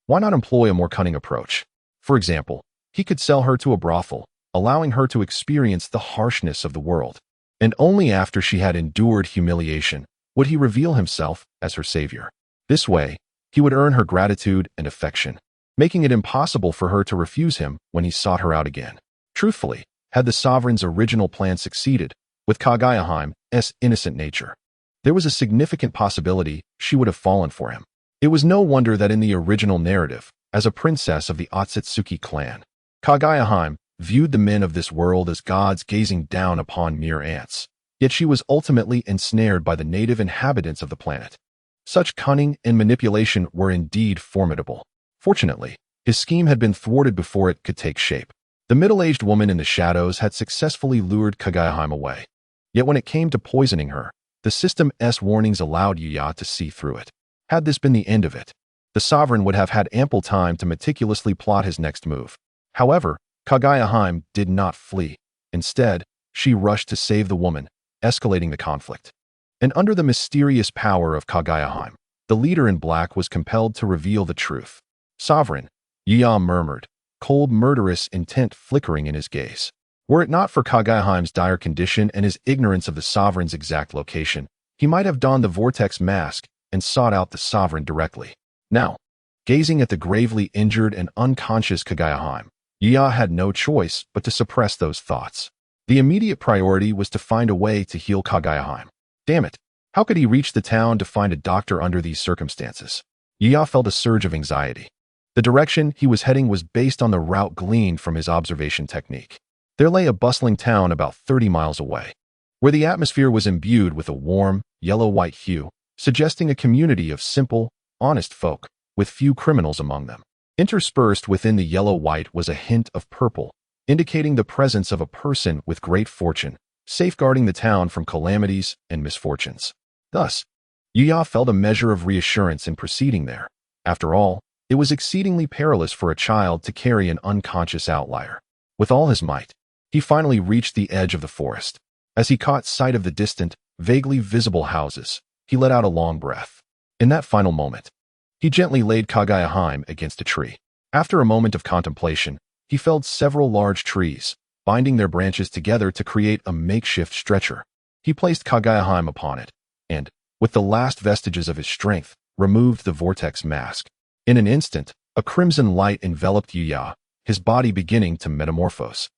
why not employ a more cunning approach? For example, he could sell her to a brothel, allowing her to experience the harshness of the world. And only after she had endured humiliation would he reveal himself as her savior. This way, he would earn her gratitude and affection, making it impossible for her to refuse him when he sought her out again. Truthfully, had the sovereign's original plan succeeded, with Kaguya's innocent nature, there was a significant possibility she would have fallen for him. It was no wonder that in the original narrative, as a princess of the Otsutsuki clan, Kaguya viewed the men of this world as gods gazing down upon mere ants. Yet she was ultimately ensnared by the native inhabitants of the planet. Such cunning and manipulation were indeed formidable. Fortunately, his scheme had been thwarted before it could take shape. The middle-aged woman in the shadows had successfully lured Kaguya away. Yet when it came to poisoning her, the system's warnings allowed Yuya to see through it. Had this been the end of it, the sovereign would have had ample time to meticulously plot his next move. However, Kaguya did not flee. Instead, she rushed to save the woman, escalating the conflict. And under the mysterious power of Kaguya, the leader in black was compelled to reveal the truth. Sovereign, Yuya murmured, cold murderous intent flickering in his gaze. Were it not for Kaguya's dire condition and his ignorance of the sovereign's exact location, he might have donned the vortex mask and sought out the sovereign directly. Now, gazing at the gravely injured and unconscious Kaguya, Yuya had no choice but to suppress those thoughts. The immediate priority was to find a way to heal Kaguya. Damn it, how could he reach the town to find a doctor under these circumstances? Yuya felt a surge of anxiety. The direction he was heading was based on the route gleaned from his observation technique. There lay a bustling town about 30 miles away, where the atmosphere was imbued with a warm, yellow-white hue, suggesting a community of simple, honest folk, with few criminals among them. Interspersed within the yellow-white was a hint of purple, indicating the presence of a person with great fortune, safeguarding the town from calamities and misfortunes. Thus, Yuya felt a measure of reassurance in proceeding there. After all, it was exceedingly perilous for a child to carry an unconscious outlier. With all his might, he finally reached the edge of the forest. As he caught sight of the distant, vaguely visible houses, he let out a long breath. In that final moment, he gently laid Kaguya against a tree. After a moment of contemplation, he felled several large trees, binding their branches together to create a makeshift stretcher. He placed Kaguya upon it, and, with the last vestiges of his strength, removed the vortex mask. In an instant, a crimson light enveloped Yuya, his body beginning to metamorphose.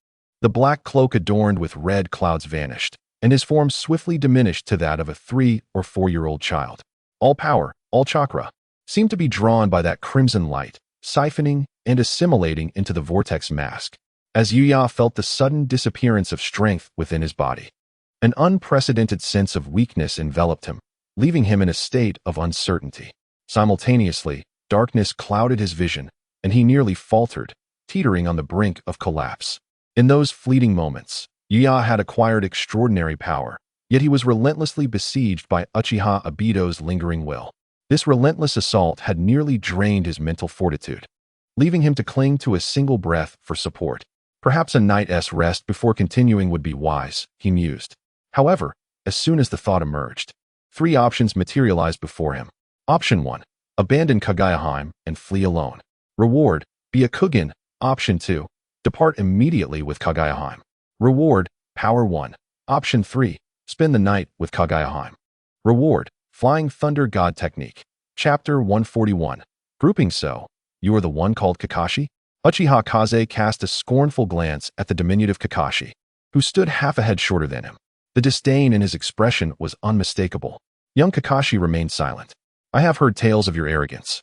The black cloak adorned with red clouds vanished, and his form swiftly diminished to that of a 3 or 4-year-old child. All power, all chakra, seemed to be drawn by that crimson light, siphoning and assimilating into the vortex mask, as Yuya felt the sudden disappearance of strength within his body. An unprecedented sense of weakness enveloped him, leaving him in a state of uncertainty. Simultaneously, darkness clouded his vision, and he nearly faltered, teetering on the brink of collapse. In those fleeting moments, Yuya had acquired extraordinary power, yet he was relentlessly besieged by Uchiha Obito's lingering will. This relentless assault had nearly drained his mental fortitude, leaving him to cling to a single breath for support. Perhaps a night's rest before continuing would be wise, he mused. However, as soon as the thought emerged, 3 options materialized before him. Option 1. Abandon Kaguya and flee alone. Reward. Be a Kugin. Option 2. Depart immediately with Kaguya. Reward. Power 1. Option 3. Spend the night with Kaguya. Reward. Flying Thunder God Technique. Chapter 141. Grouping. So, you are the one called Kakashi? Uchiha Kaze cast a scornful glance at the diminutive Kakashi, who stood half a head shorter than him. The disdain in his expression was unmistakable. Young Kakashi remained silent. I have heard tales of your arrogance.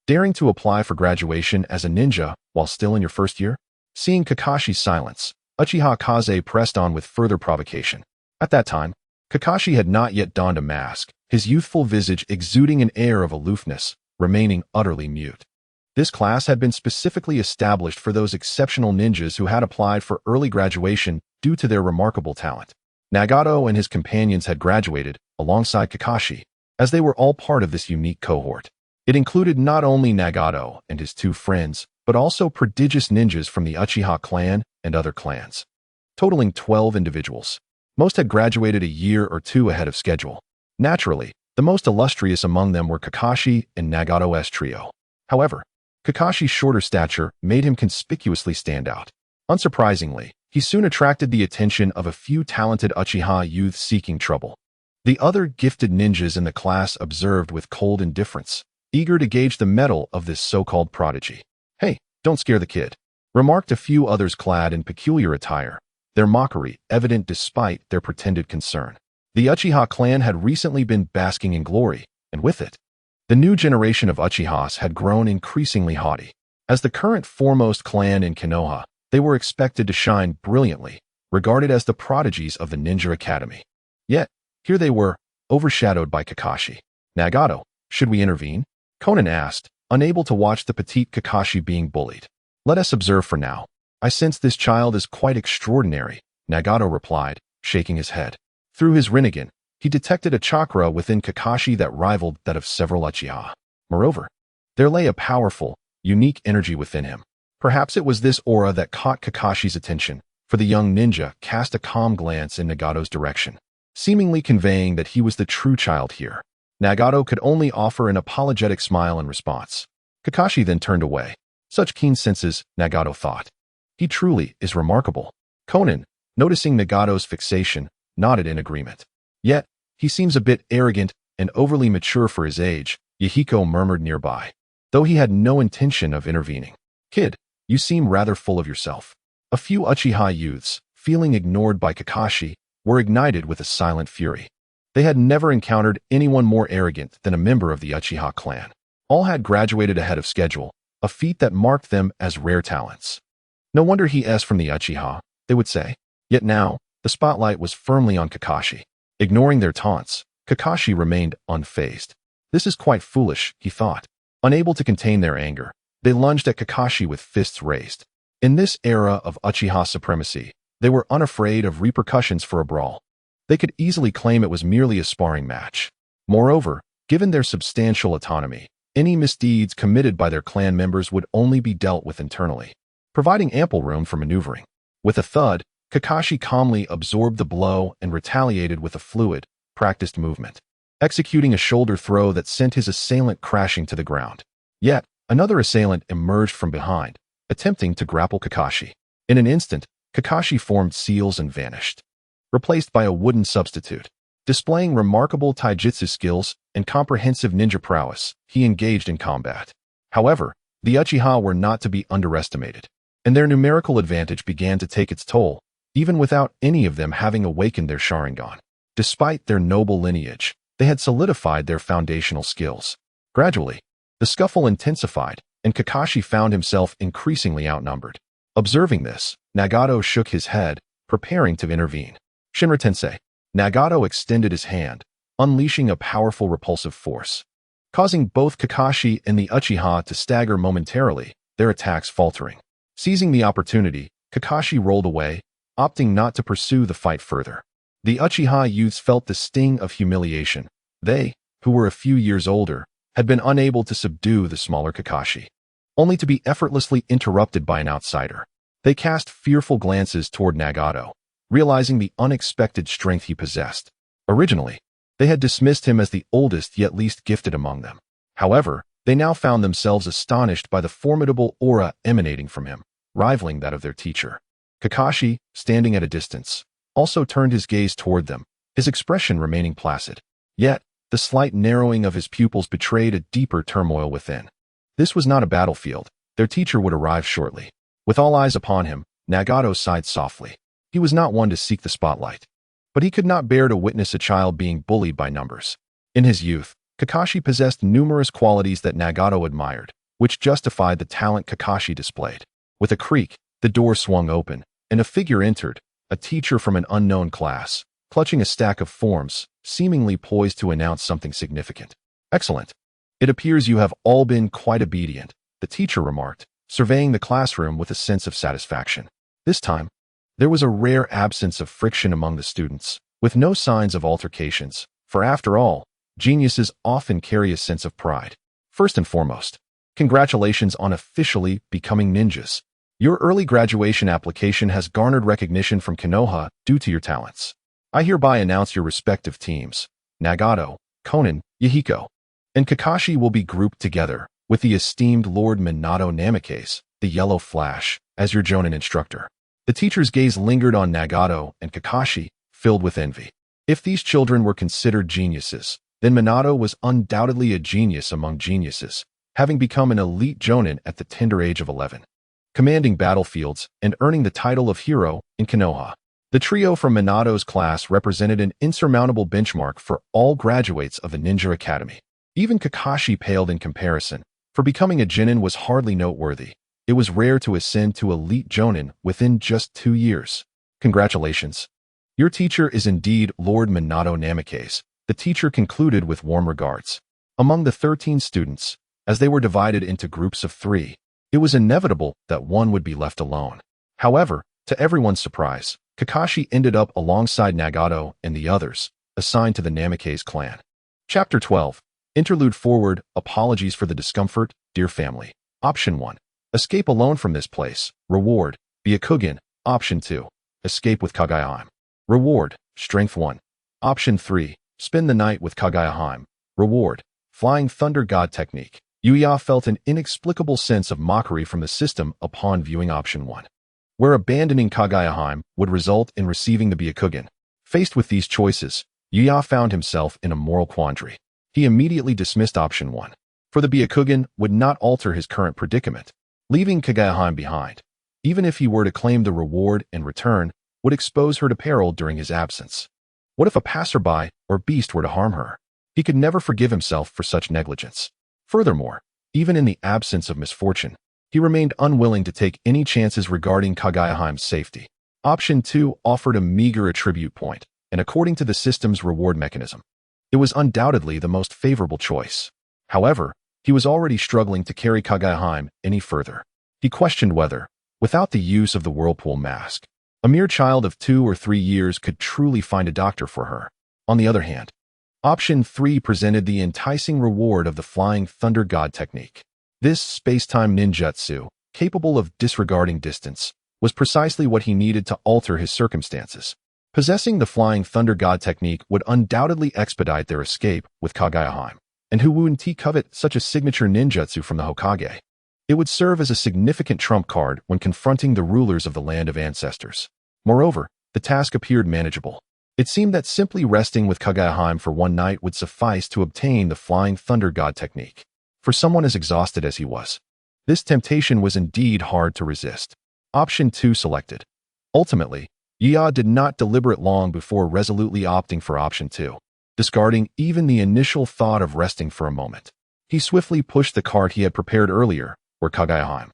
Daring to apply for graduation as a ninja while still in your first year? Seeing Kakashi's silence, Uchiha Kaze pressed on with further provocation. At that time, Kakashi had not yet donned a mask, his youthful visage exuding an air of aloofness, remaining utterly mute. This class had been specifically established for those exceptional ninjas who had applied for early graduation due to their remarkable talent. Nagato and his companions had graduated, alongside Kakashi, as they were all part of this unique cohort. It included not only Nagato and his 2 friends, but also prodigious ninjas from the Uchiha clan and other clans, totaling 12 individuals. Most had graduated a year or 2 ahead of schedule. Naturally, the most illustrious among them were Kakashi and Nagato's trio. However, Kakashi's shorter stature made him conspicuously stand out. Unsurprisingly, he soon attracted the attention of a few talented Uchiha youths seeking trouble. The other gifted ninjas in the class observed with cold indifference, eager to gauge the mettle of this so-called prodigy. Hey, don't scare the kid, remarked a few others clad in peculiar attire, their mockery evident despite their pretended concern. The Uchiha clan had recently been basking in glory, and with it, the new generation of Uchihas had grown increasingly haughty. As the current foremost clan in Konoha, they were expected to shine brilliantly, regarded as the prodigies of the Ninja Academy. Yet, here they were, overshadowed by Kakashi. Nagato, should we intervene? Conan asked, unable to watch the petite Kakashi being bullied. Let us observe for now. I sense this child is quite extraordinary, Nagato replied, shaking his head. Through his Rinnegan, he detected a chakra within Kakashi that rivaled that of several Uchiha. Moreover, there lay a powerful, unique energy within him. Perhaps it was this aura that caught Kakashi's attention, for the young ninja cast a calm glance in Nagato's direction, seemingly conveying that he was the true child here. Nagato could only offer an apologetic smile in response. Kakashi then turned away. Such keen senses, Nagato thought. He truly is remarkable. Conan, noticing Nagato's fixation, nodded in agreement. Yet, he seems a bit arrogant and overly mature for his age, Yahiko murmured nearby, though he had no intention of intervening. Kid, you seem rather full of yourself. A few Uchiha youths, feeling ignored by Kakashi, were ignited with a silent fury. They had never encountered anyone more arrogant than a member of the Uchiha clan. All had graduated ahead of schedule, a feat that marked them as rare talents. No wonder he is from the Uchiha, they would say. Yet now, the spotlight was firmly on Kakashi. Ignoring their taunts, Kakashi remained unfazed. This is quite foolish, he thought. Unable to contain their anger, they lunged at Kakashi with fists raised. In this era of Uchiha supremacy, they were unafraid of repercussions for a brawl. They could easily claim it was merely a sparring match. Moreover, given their substantial autonomy, any misdeeds committed by their clan members would only be dealt with internally, providing ample room for maneuvering. With a thud, Kakashi calmly absorbed the blow and retaliated with a fluid, practiced movement, executing a shoulder throw that sent his assailant crashing to the ground. Yet, another assailant emerged from behind, attempting to grapple Kakashi. In an instant, Kakashi formed seals and vanished, replaced by a wooden substitute. Displaying remarkable taijutsu skills and comprehensive ninja prowess, he engaged in combat. However, the Uchiha were not to be underestimated. and their numerical advantage began to take its toll, even without any of them having awakened their Sharingan. Despite their noble lineage, they had solidified their foundational skills. Gradually, the scuffle intensified, and Kakashi found himself increasingly outnumbered. Observing this, Nagato shook his head, preparing to intervene. Shinra Tensei. Nagato extended his hand, unleashing a powerful repulsive force. Causing both Kakashi and the Uchiha to stagger momentarily, their attacks faltering. Seizing the opportunity, Kakashi rolled away, opting not to pursue the fight further. The Uchiha youths felt the sting of humiliation. They, who were a few years older, had been unable to subdue the smaller Kakashi, only to be effortlessly interrupted by an outsider. They cast fearful glances toward Nagato, realizing the unexpected strength he possessed. Originally, they had dismissed him as the oldest yet least gifted among them. However, they now found themselves astonished by the formidable aura emanating from him, rivaling that of their teacher. Kakashi, standing at a distance, also turned his gaze toward them, his expression remaining placid. Yet, the slight narrowing of his pupils betrayed a deeper turmoil within. This was not a battlefield. Their teacher would arrive shortly. With all eyes upon him, Nagato sighed softly. He was not one to seek the spotlight, but he could not bear to witness a child being bullied by numbers. In his youth, Kakashi possessed numerous qualities that Nagato admired, which justified the talent Kakashi displayed. With a creak, the door swung open, and a figure entered, a teacher from an unknown class, clutching a stack of forms, seemingly poised to announce something significant. Excellent. It appears you have all been quite obedient, the teacher remarked, surveying the classroom with a sense of satisfaction. This time, there was a rare absence of friction among the students, with no signs of altercations, for after all, geniuses often carry a sense of pride. First and foremost, congratulations on officially becoming ninjas. Your early graduation application has garnered recognition from Konoha due to your talents. I hereby announce your respective teams. Nagato, Konan, Yahiko, and Kakashi will be grouped together, with the esteemed Lord Minato Namikaze, the Yellow Flash, as your Jonin instructor. The teacher's gaze lingered on Nagato and Kakashi, filled with envy. If these children were considered geniuses, then Minato was undoubtedly a genius among geniuses, having become an elite Jonin at the tender age of 11. Commanding battlefields and earning the title of hero in Konoha. The trio from Minato's class represented an insurmountable benchmark for all graduates of the Ninja Academy. Even Kakashi paled in comparison, for becoming a Genin was hardly noteworthy. It was rare to ascend to elite Jonin within just 2 years. Congratulations. Your teacher is indeed Lord Minato Namikaze, the teacher concluded with warm regards. Among the 13 students, as they were divided into groups of 3, it was inevitable that one would be left alone. However, to everyone's surprise, Kakashi ended up alongside Nagato and the others, assigned to the Namikaze clan. Chapter 12. Interlude forward. Apologies for the discomfort, dear family. Option 1. Escape alone from this place. Reward. Byakugan. Option 2. Escape with Kaguya-hime. Reward. Strength 1. Option 3. Spend the night with Kaguya-hime. Reward. Flying Thunder God Technique. Yuya felt an inexplicable sense of mockery from the system upon viewing option 1, where abandoning Kaguya-hime would result in receiving the Byakugan. Faced with these choices, Yuya found himself in a moral quandary. He immediately dismissed option 1, for the Byakugan would not alter his current predicament. Leaving Kaguya-hime behind, even if he were to claim the reward and return, would expose her to peril during his absence. What if a passerby or beast were to harm her? He could never forgive himself for such negligence. Furthermore, even in the absence of misfortune, he remained unwilling to take any chances regarding Kaguya-hime's safety. Option 2 offered a meager attribute point, and according to the system's reward mechanism, it was undoubtedly the most favorable choice. However, he was already struggling to carry Kaguya-hime any further. He questioned whether, without the use of the whirlpool mask, a mere child of 2 or 3 years could truly find a doctor for her. On the other hand, option 3 presented the enticing reward of the Flying Thunder God Technique. This space-time ninjutsu, capable of disregarding distance, was precisely what he needed to alter his circumstances. Possessing the Flying Thunder God Technique would undoubtedly expedite their escape with Kaguya-hime, and who wouldn't covet such a signature ninjutsu from the Hokage? It would serve as a significant trump card when confronting the rulers of the land of ancestors. Moreover, the task appeared manageable. It seemed that simply resting with Kaguya-hime for one night would suffice to obtain the Flying Thunder God Technique. For someone as exhausted as he was, this temptation was indeed hard to resist. Option 2 selected. Ultimately, Yuya did not deliberate long before resolutely opting for option 2, discarding even the initial thought of resting for a moment. He swiftly pushed the cart he had prepared earlier, where Kaguya,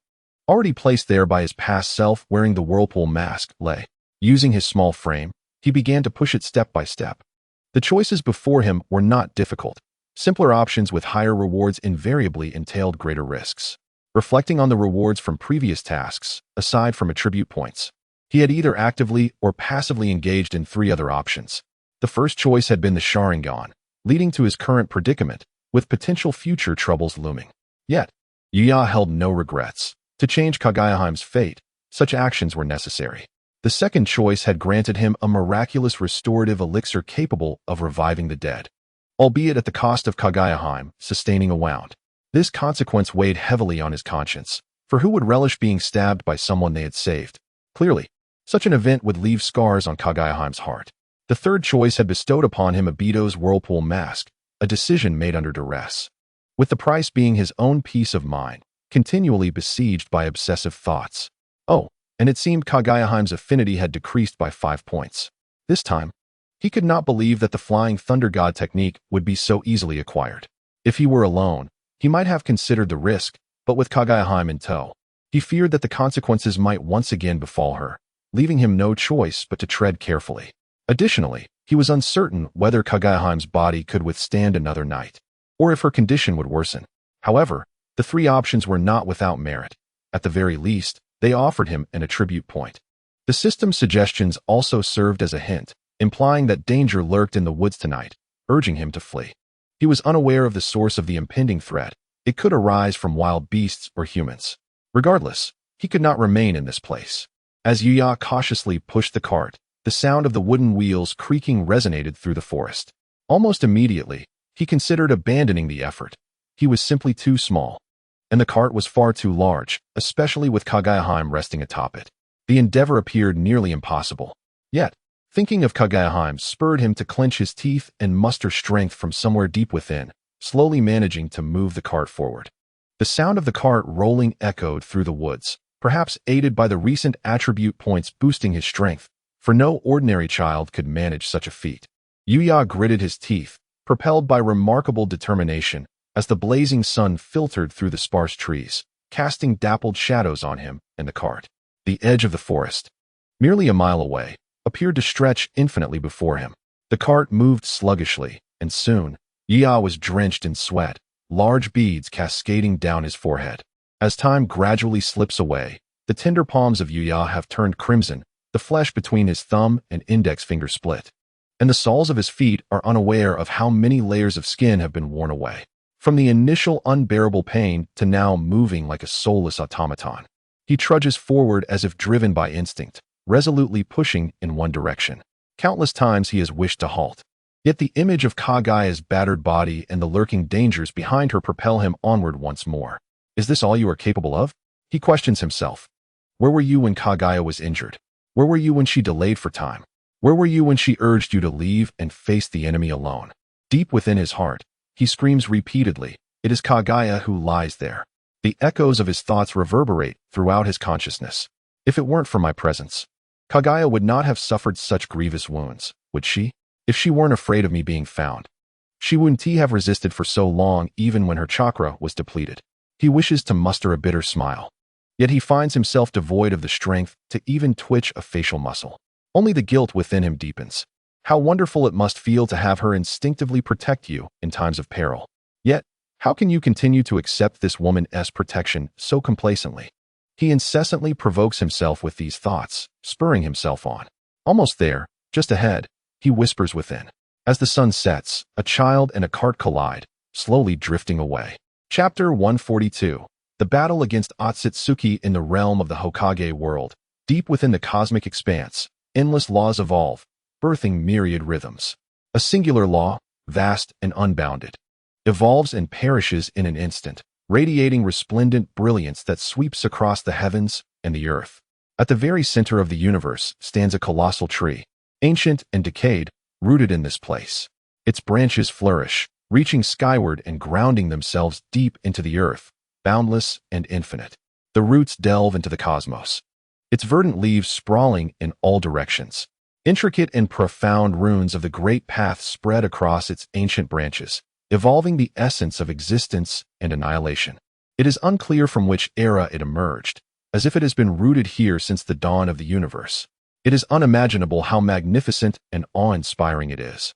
already placed there by his past self wearing the whirlpool mask, lay. Using his small frame, he began to push it step by step. The choices before him were not difficult. Simpler options with higher rewards invariably entailed greater risks. Reflecting on the rewards from previous tasks, aside from attribute points, he had either actively or passively engaged in 3 other options. The first choice had been the Sharingan, leading to his current predicament, with potential future troubles looming. Yet, Yuya held no regrets. To change Kaguya's fate, such actions were necessary. The second choice had granted him a miraculous restorative elixir capable of reviving the dead, albeit at the cost of Kaguya sustaining a wound. This consequence weighed heavily on his conscience, for who would relish being stabbed by someone they had saved? Clearly, such an event would leave scars on Kaguya's heart. The third choice had bestowed upon him Obito's whirlpool mask, a decision made under duress, with the price being his own peace of mind, continually besieged by obsessive thoughts. Oh, and it seemed Kaguya's affinity had decreased by 5 points. This time, he could not believe that the Flying Thunder God technique would be so easily acquired. If he were alone, he might have considered the risk, but with Kaguya in tow, he feared that the consequences might once again befall her, leaving him no choice but to tread carefully. Additionally, he was uncertain whether Kaguya's body could withstand another night, or if her condition would worsen. However, the 3 options were not without merit. At the very least, they offered him an attribute point. The system's suggestions also served as a hint, implying that danger lurked in the woods tonight, urging him to flee. He was unaware of the source of the impending threat. It could arise from wild beasts or humans. Regardless, he could not remain in this place. As Yuya cautiously pushed the cart, the sound of the wooden wheels creaking resonated through the forest. Almost immediately, he considered abandoning the effort. He was simply too small, and the cart was far too large, especially with Kaguya resting atop it. The endeavor appeared nearly impossible. Yet, thinking of Kaguya spurred him to clench his teeth and muster strength from somewhere deep within, slowly managing to move the cart forward. The sound of the cart rolling echoed through the woods, perhaps aided by the recent attribute points boosting his strength, for no ordinary child could manage such a feat. Yuya gritted his teeth, propelled by remarkable determination, as the blazing sun filtered through the sparse trees, casting dappled shadows on him and the cart. The edge of the forest, merely a mile away, appeared to stretch infinitely before him. The cart moved sluggishly, and soon, Yuya was drenched in sweat, large beads cascading down his forehead. As time gradually slips away, the tender palms of Yuya have turned crimson, the flesh between his thumb and index finger split, and the soles of his feet are unaware of how many layers of skin have been worn away. From the initial unbearable pain to now moving like a soulless automaton, he trudges forward as if driven by instinct, resolutely pushing in one direction. Countless times he has wished to halt, yet the image of Kaguya's battered body and the lurking dangers behind her propel him onward once more. Is this all you are capable of? He questions himself. Where were you when Kaguya was injured? Where were you when she delayed for time? Where were you when she urged you to leave and face the enemy alone? Deep within his heart, he screams repeatedly, it is Kaguya who lies there. The echoes of his thoughts reverberate throughout his consciousness. If it weren't for my presence, Kaguya would not have suffered such grievous wounds, would she? If she weren't afraid of me being found, she wouldn't have resisted for so long even when her chakra was depleted. He wishes to muster a bitter smile, yet he finds himself devoid of the strength to even twitch a facial muscle. Only the guilt within him deepens. How wonderful it must feel to have her instinctively protect you in times of peril. Yet, how can you continue to accept this woman's protection so complacently? He incessantly provokes himself with these thoughts, spurring himself on. Almost there, just ahead, he whispers within. As the sun sets, a child and a cart collide, slowly drifting away. Chapter 142. The battle against Otsutsuki in the realm of the Hokage world. Deep within the cosmic expanse, endless laws evolve, birthing myriad rhythms. A singular law, vast and unbounded, evolves and perishes in an instant, radiating resplendent brilliance that sweeps across the heavens and the earth. At the very center of the universe stands a colossal tree, ancient and decayed, rooted in this place. Its branches flourish, reaching skyward and grounding themselves deep into the earth, boundless and infinite. The roots delve into the cosmos, its verdant leaves sprawling in all directions. Intricate and profound runes of the great path spread across its ancient branches, evolving the essence of existence and annihilation. It is unclear from which era it emerged, as if it has been rooted here since the dawn of the universe. It is unimaginable how magnificent and awe-inspiring it is.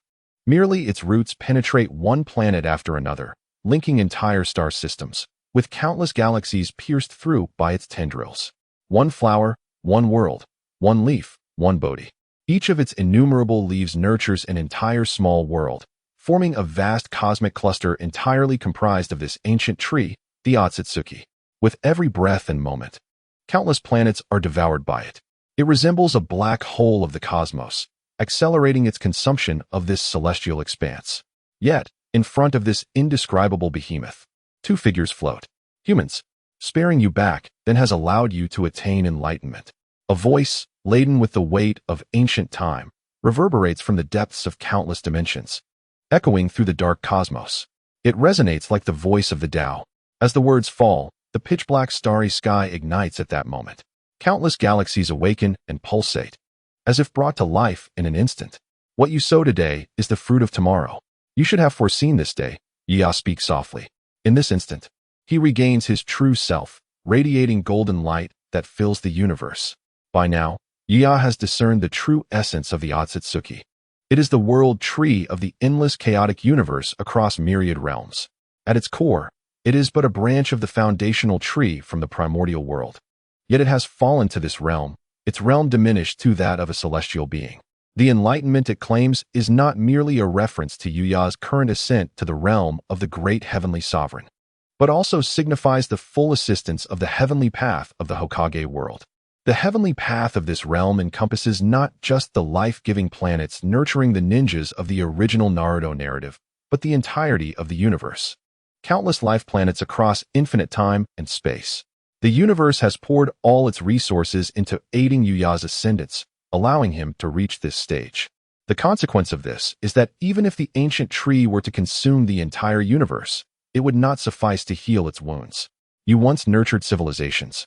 Merely its roots penetrate one planet after another, linking entire star systems, with countless galaxies pierced through by its tendrils. One flower, one world, one leaf, one Bodhi. Each of its innumerable leaves nurtures an entire small world, forming a vast cosmic cluster entirely comprised of this ancient tree, the Otsutsuki. With every breath and moment, countless planets are devoured by it. It resembles a black hole of the cosmos, accelerating its consumption of this celestial expanse. Yet, in front of this indescribable behemoth, two figures float. Humans, sparing you back, then has allowed you to attain enlightenment. A voice, laden with the weight of ancient time, reverberates from the depths of countless dimensions, echoing through the dark cosmos. It resonates like the voice of the Tao. As the words fall, the pitch-black starry sky ignites at that moment. Countless galaxies awaken and pulsate, as if brought to life in an instant. What you sow today is the fruit of tomorrow. You should have foreseen this day, Yi speaks softly. In this instant, he regains his true self, radiating golden light that fills the universe. By now, Yi has discerned the true essence of the Otsutsuki. It is the world tree of the endless chaotic universe across myriad realms. At its core, it is but a branch of the foundational tree from the primordial world. Yet it has fallen to this realm, its realm diminished to that of a celestial being. The enlightenment it claims is not merely a reference to Yuya's current ascent to the realm of the great heavenly sovereign, but also signifies the full assistance of the heavenly path of the Hokage world. The heavenly path of this realm encompasses not just the life-giving planets nurturing the ninjas of the original Naruto narrative, but the entirety of the universe. Countless life planets across infinite time and space. The universe has poured all its resources into aiding Yuya's ascendance, allowing him to reach this stage. The consequence of this is that even if the ancient tree were to consume the entire universe, it would not suffice to heal its wounds. You once nurtured civilizations.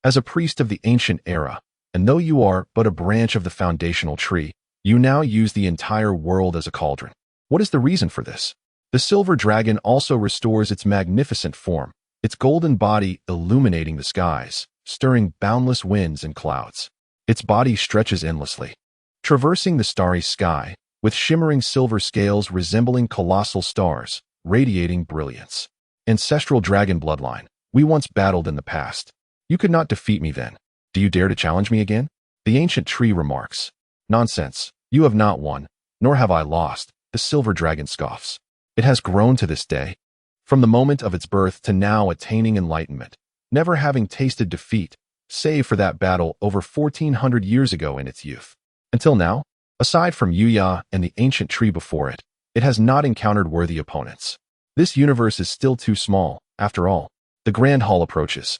As a priest of the ancient era, and though you are but a branch of the foundational tree, you now use the entire world as a cauldron. What is the reason for this? The silver dragon also restores its magnificent form, its golden body illuminating the skies, stirring boundless winds and clouds. Its body stretches endlessly, traversing the starry sky, with shimmering silver scales resembling colossal stars, radiating brilliance. Ancestral dragon bloodline, we once battled in the past. You could not defeat me then. Do you dare to challenge me again? The ancient tree remarks. Nonsense. You have not won, nor have I lost, the silver dragon scoffs. It has grown to this day, from the moment of its birth to now attaining enlightenment, never having tasted defeat, save for that battle over 1400 years ago in its youth. Until now, aside from Yuya and the ancient tree before it, it has not encountered worthy opponents. This universe is still too small, after all. The Grand Hall approaches.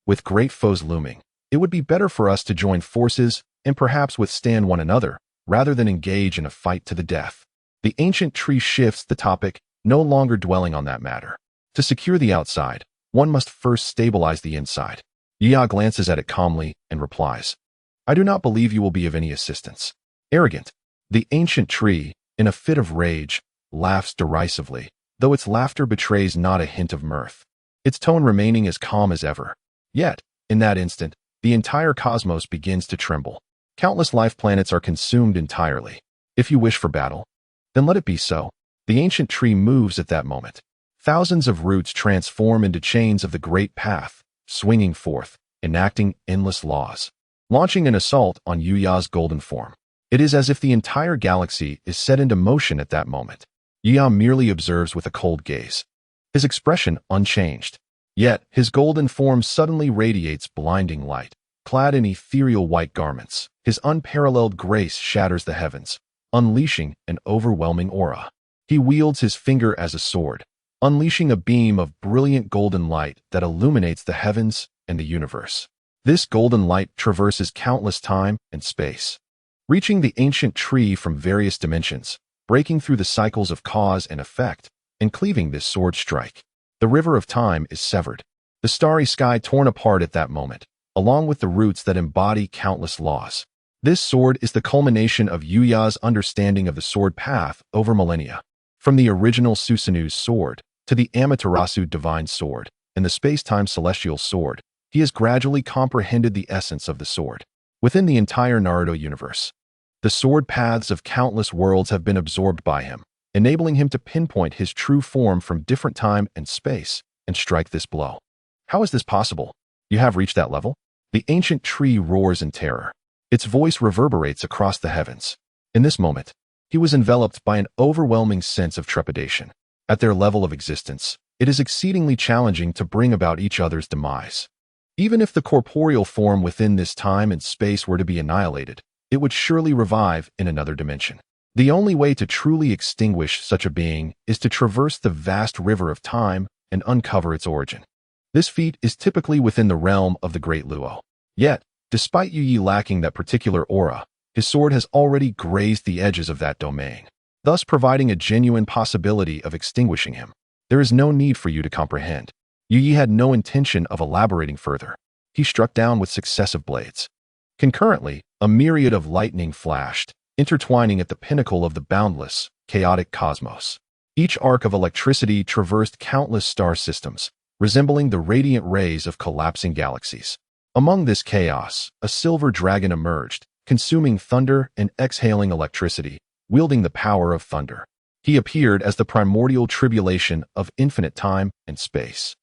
With great foes looming, it would be better for us to join forces and perhaps withstand one another, rather than engage in a fight to the death. The ancient tree shifts the topic, no longer dwelling on that matter. To secure the outside, one must first stabilize the inside. Yi glances at it calmly and replies, I do not believe you will be of any assistance. Arrogant. The ancient tree, in a fit of rage, laughs derisively, though its laughter betrays not a hint of mirth, its tone remaining as calm as ever. Yet, in that instant, the entire cosmos begins to tremble. Countless life planets are consumed entirely. If you wish for battle, then let it be so. The ancient tree moves at that moment. Thousands of roots transform into chains of the great path, swinging forth, enacting endless laws, launching an assault on Yuya's golden form. It is as if the entire galaxy is set into motion at that moment. Yuya merely observes with a cold gaze, his expression unchanged. Yet, his golden form suddenly radiates blinding light. Clad in ethereal white garments, his unparalleled grace shatters the heavens, unleashing an overwhelming aura. He wields his finger as a sword, unleashing a beam of brilliant golden light that illuminates the heavens and the universe. This golden light traverses countless time and space, reaching the ancient tree from various dimensions, breaking through the cycles of cause and effect, and cleaving this sword strike. The river of time is severed, the starry sky torn apart at that moment, along with the roots that embody countless laws. This sword is the culmination of Yuya's understanding of the sword path over millennia. From the original Susanu's sword to the Amaterasu divine sword and the space-time celestial sword, he has gradually comprehended the essence of the sword. Within the entire Naruto universe, the sword paths of countless worlds have been absorbed by him, enabling him to pinpoint his true form from different time and space and strike this blow. How is this possible? You have reached that level? The ancient tree roars in terror. Its voice reverberates across the heavens. In this moment, he was enveloped by an overwhelming sense of trepidation. At their level of existence, it is exceedingly challenging to bring about each other's demise. Even if the corporeal form within this time and space were to be annihilated, it would surely revive in another dimension. The only way to truly extinguish such a being is to traverse the vast river of time and uncover its origin. This feat is typically within the realm of the Great Luo. Yet, despite Yuyi lacking that particular aura, his sword has already grazed the edges of that domain, thus providing a genuine possibility of extinguishing him. There is no need for you to comprehend. Yuyi had no intention of elaborating further. He struck down with successive blades. Concurrently, a myriad of lightning flashed, intertwining at the pinnacle of the boundless, chaotic cosmos. Each arc of electricity traversed countless star systems, resembling the radiant rays of collapsing galaxies. Among this chaos, a silver dragon emerged, consuming thunder and exhaling electricity, wielding the power of thunder. He appeared as the primordial tribulation of infinite time and space,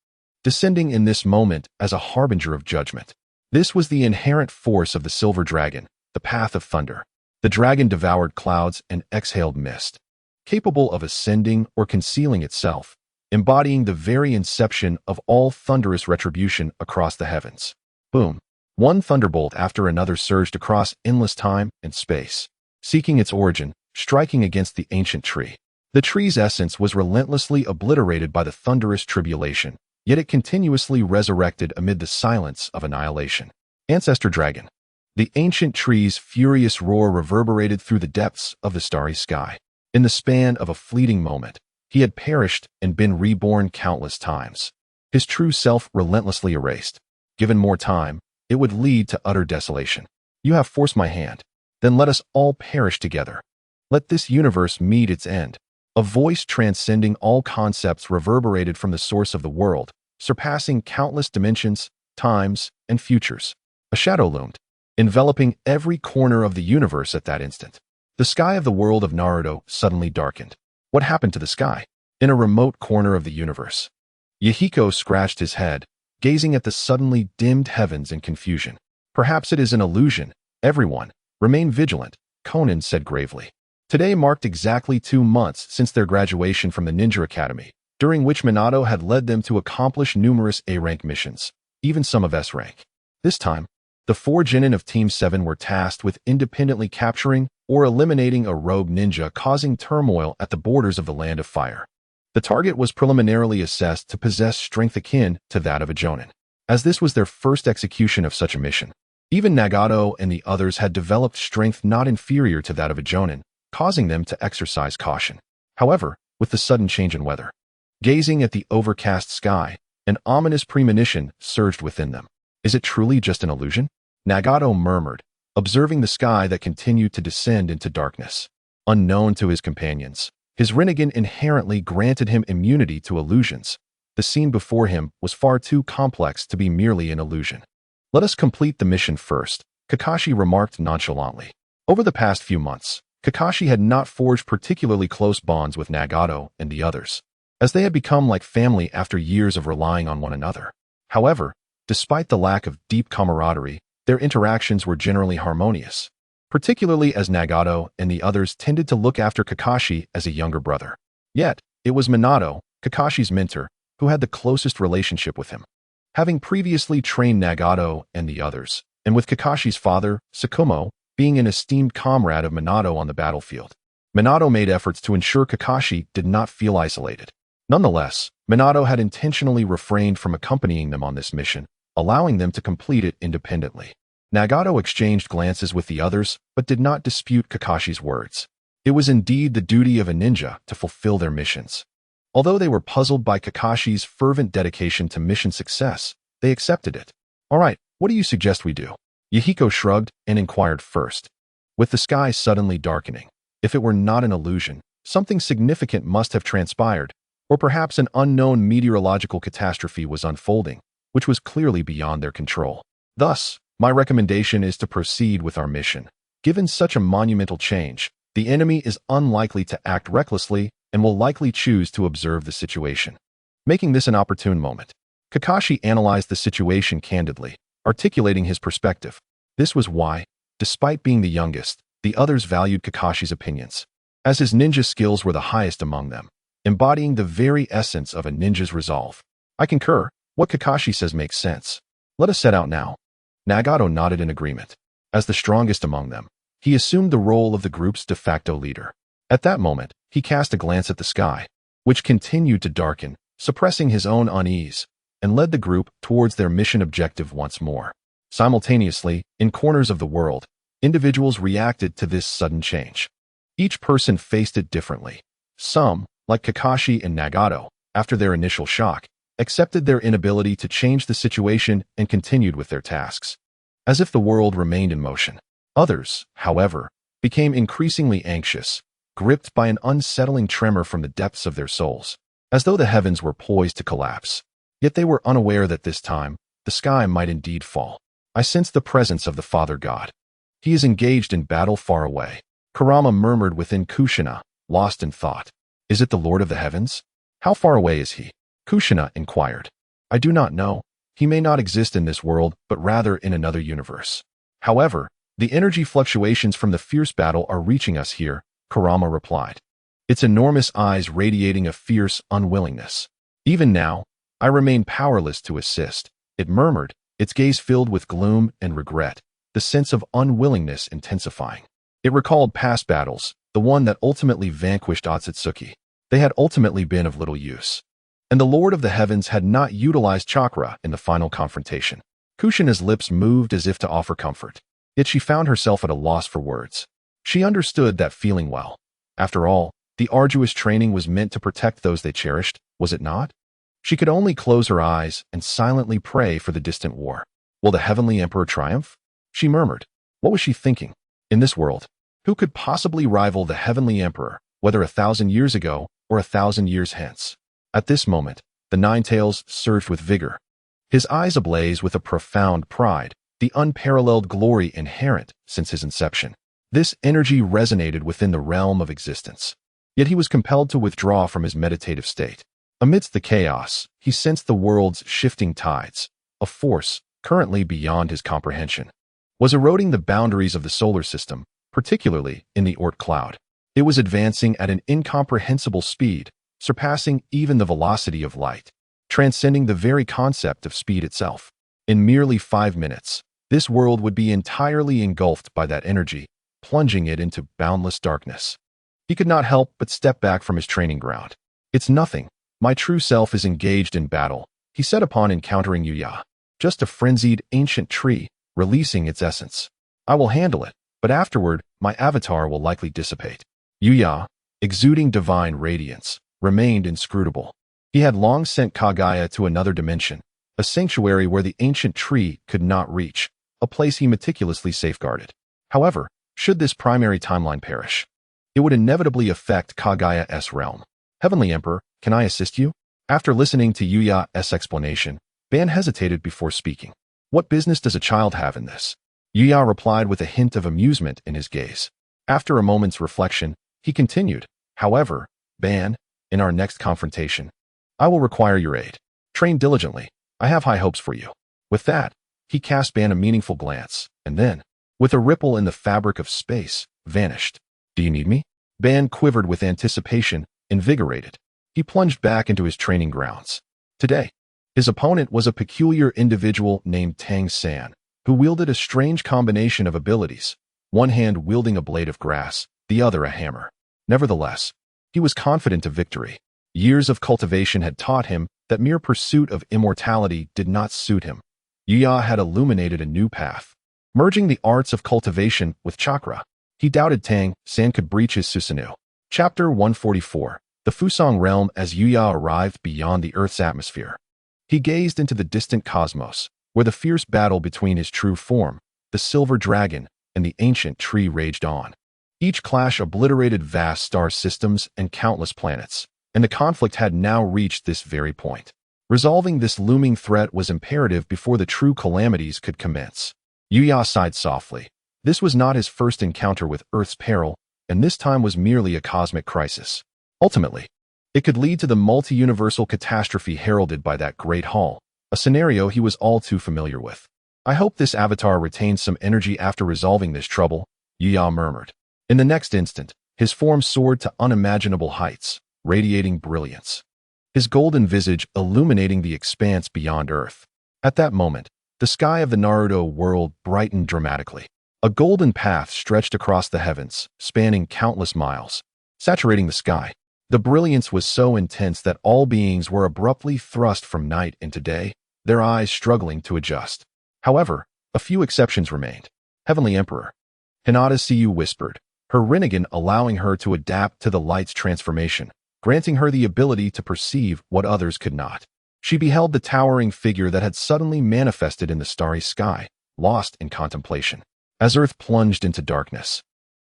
descending in this moment as a harbinger of judgment. This was the inherent force of the silver dragon, the path of thunder. The dragon devoured clouds and exhaled mist, capable of ascending or concealing itself, embodying the very inception of all thunderous retribution across the heavens. Boom! One thunderbolt after another surged across endless time and space, seeking its origin, striking against the ancient tree. The tree's essence was relentlessly obliterated by the thunderous tribulation, yet it continuously resurrected amid the silence of annihilation. Ancestor Dragon. The ancient tree's furious roar reverberated through the depths of the starry sky. In the span of a fleeting moment, he had perished and been reborn countless times. His true self relentlessly erased. Given more time, it would lead to utter desolation. You have forced my hand. Then let us all perish together. Let this universe meet its end. A voice transcending all concepts reverberated from the source of the world, surpassing countless dimensions, times, and futures. A shadow loomed, enveloping every corner of the universe at that instant. The sky of the world of Naruto suddenly darkened. What happened to the sky? In a remote corner of the universe, Yahiko scratched his head, gazing at the suddenly dimmed heavens in confusion. Perhaps it is an illusion. Everyone, remain vigilant, Conan said gravely. Today marked exactly 2 months since their graduation from the Ninja Academy, during which Minato had led them to accomplish numerous A-rank missions, even some of S-rank. This time, the 4 genin of Team 7 were tasked with independently capturing or eliminating a rogue ninja causing turmoil at the borders of the Land of Fire. The target was preliminarily assessed to possess strength akin to that of a jonin. As this was their first execution of such a mission, even Nagato and the others had developed strength not inferior to that of a jonin, causing them to exercise caution. However, with the sudden change in weather, gazing at the overcast sky, an ominous premonition surged within them. Is it truly just an illusion? Nagato murmured, observing the sky that continued to descend into darkness. Unknown to his companions, his Rinnegan inherently granted him immunity to illusions. The scene before him was far too complex to be merely an illusion. Let us complete the mission first, Kakashi remarked nonchalantly. Over the past few months, Kakashi had not forged particularly close bonds with Nagato and the others, as they had become like family after years of relying on one another. However, despite the lack of deep camaraderie, their interactions were generally harmonious, particularly as Nagato and the others tended to look after Kakashi as a younger brother. Yet, it was Minato, Kakashi's mentor, who had the closest relationship with him. Having previously trained Nagato and the others, and with Kakashi's father, Tsukumo, being an esteemed comrade of Minato on the battlefield, Minato made efforts to ensure Kakashi did not feel isolated. Nonetheless, Minato had intentionally refrained from accompanying them on this mission, allowing them to complete it independently. Nagato exchanged glances with the others, but did not dispute Kakashi's words. It was indeed the duty of a ninja to fulfill their missions. Although they were puzzled by Kakashi's fervent dedication to mission success, they accepted it. All right, What do you suggest we do? Yahiko shrugged and inquired first. With the sky suddenly darkening, if it were not an illusion, something significant must have transpired, or perhaps an unknown meteorological catastrophe was unfolding, which was clearly beyond their control. Thus, my recommendation is to proceed with our mission. Given such a monumental change, the enemy is unlikely to act recklessly and will likely choose to observe the situation. Making this an opportune moment, Kakashi analyzed the situation candidly, articulating his perspective. This was why, despite being the youngest, the others valued Kakashi's opinions, as his ninja skills were the highest among them, embodying the very essence of a ninja's resolve. I concur. What Kakashi says makes sense. Let us set out now. Nagato nodded in agreement. As the strongest among them, he assumed the role of the group's de facto leader. At that moment, he cast a glance at the sky, which continued to darken, suppressing his own unease, and led the group towards their mission objective once more. Simultaneously, in corners of the world, individuals reacted to this sudden change. Each person faced it differently. Some, like Kakashi and Nagato, after their initial shock, accepted their inability to change the situation and continued with their tasks, as if the world remained in motion. Others, however, became increasingly anxious, gripped by an unsettling tremor from the depths of their souls, as though the heavens were poised to collapse. Yet they were unaware that this time, the sky might indeed fall. I sense the presence of the Father God. He is engaged in battle far away. Kurama murmured within Kushina, lost in thought. Is it the Lord of the Heavens? How far away is he? Kushina inquired. I do not know. He may not exist in this world, but rather in another universe. However, the energy fluctuations from the fierce battle are reaching us here, Kurama replied, its enormous eyes radiating a fierce unwillingness. Even now, I remain powerless to assist, it murmured, its gaze filled with gloom and regret, the sense of unwillingness intensifying. It recalled past battles, the one that ultimately vanquished Otsutsuki. They had ultimately been of little use, and the Lord of the Heavens had not utilized chakra in the final confrontation. Kushina's lips moved as if to offer comfort, yet she found herself at a loss for words. She understood that feeling well. After all, the arduous training was meant to protect those they cherished, was it not? She could only close her eyes and silently pray for the distant war. Will the Heavenly Emperor triumph? She murmured. What was she thinking? In this world, who could possibly rival the Heavenly Emperor, whether 1,000 years ago or 1,000 years hence? At this moment, the Ninetales surged with vigor, his eyes ablaze with a profound pride, the unparalleled glory inherent since his inception. This energy resonated within the realm of existence. Yet he was compelled to withdraw from his meditative state. Amidst the chaos, he sensed the world's shifting tides. A force, currently beyond his comprehension, was eroding the boundaries of the solar system, particularly in the Oort cloud. It was advancing at an incomprehensible speed, surpassing even the velocity of light, transcending the very concept of speed itself. In merely 5 minutes, this world would be entirely engulfed by that energy, plunging it into boundless darkness. He could not help but step back from his training ground. It's nothing. My true self is engaged in battle, he said upon encountering Yuya. Just a frenzied, ancient tree, releasing its essence. I will handle it, but afterward, my avatar will likely dissipate. Yuya, exuding divine radiance, remained inscrutable. He had long sent Kaguya to another dimension, a sanctuary where the ancient tree could not reach, a place he meticulously safeguarded. However, should this primary timeline perish, it would inevitably affect Kaguya's realm. Heavenly Emperor, can I assist you? After listening to Yuya's explanation, Ban hesitated before speaking. What business does a child have in this? Yuya replied with a hint of amusement in his gaze. After a moment's reflection, he continued, however, Ban, in our next confrontation, I will require your aid. Train diligently. I have high hopes for you. With that, he cast Ban a meaningful glance, and then, with a ripple in the fabric of space, vanished. Do you need me? Ban quivered with anticipation, invigorated. He plunged back into his training grounds. Today, his opponent was a peculiar individual named Tang San, who wielded a strange combination of abilities, one hand wielding a blade of grass, the other a hammer. Nevertheless, he was confident of victory. Years of cultivation had taught him that mere pursuit of immortality did not suit him. Yuya had illuminated a new path, merging the arts of cultivation with chakra. He doubted Tang San could breach his Susanoo. Chapter 144. The Fusang Realm. As Yuya arrived beyond the Earth's atmosphere, he gazed into the distant cosmos, where the fierce battle between his true form, the silver dragon, and the ancient tree raged on. Each clash obliterated vast star systems and countless planets, and the conflict had now reached this very point. Resolving this looming threat was imperative before the true calamities could commence. Yuya sighed softly. This was not his first encounter with Earth's peril, and this time was merely a cosmic crisis. Ultimately, it could lead to the multi-universal catastrophe heralded by that great hall, a scenario he was all too familiar with. I hope this avatar retains some energy after resolving this trouble, Yuya murmured. In the next instant, his form soared to unimaginable heights, radiating brilliance, his golden visage illuminating the expanse beyond Earth. At that moment, the sky of the Naruto world brightened dramatically. A golden path stretched across the heavens, spanning countless miles, saturating the sky. The brilliance was so intense that all beings were abruptly thrust from night into day, their eyes struggling to adjust. However, a few exceptions remained. Heavenly Emperor Hinata Cu whispered, her Rinnegan allowing her to adapt to the light's transformation, granting her the ability to perceive what others could not. She beheld the towering figure that had suddenly manifested in the starry sky, lost in contemplation. As Earth plunged into darkness,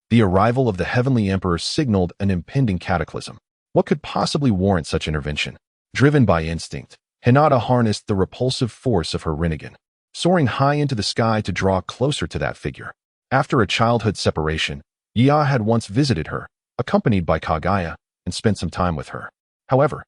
the arrival of the Heavenly Emperor signaled an impending cataclysm. What could possibly warrant such intervention? Driven by instinct, Hinata harnessed the repulsive force of her Rinnegan, soaring high into the sky to draw closer to that figure. After a childhood separation, Yuya had once visited her, accompanied by Kaguya, and spent some time with her. However,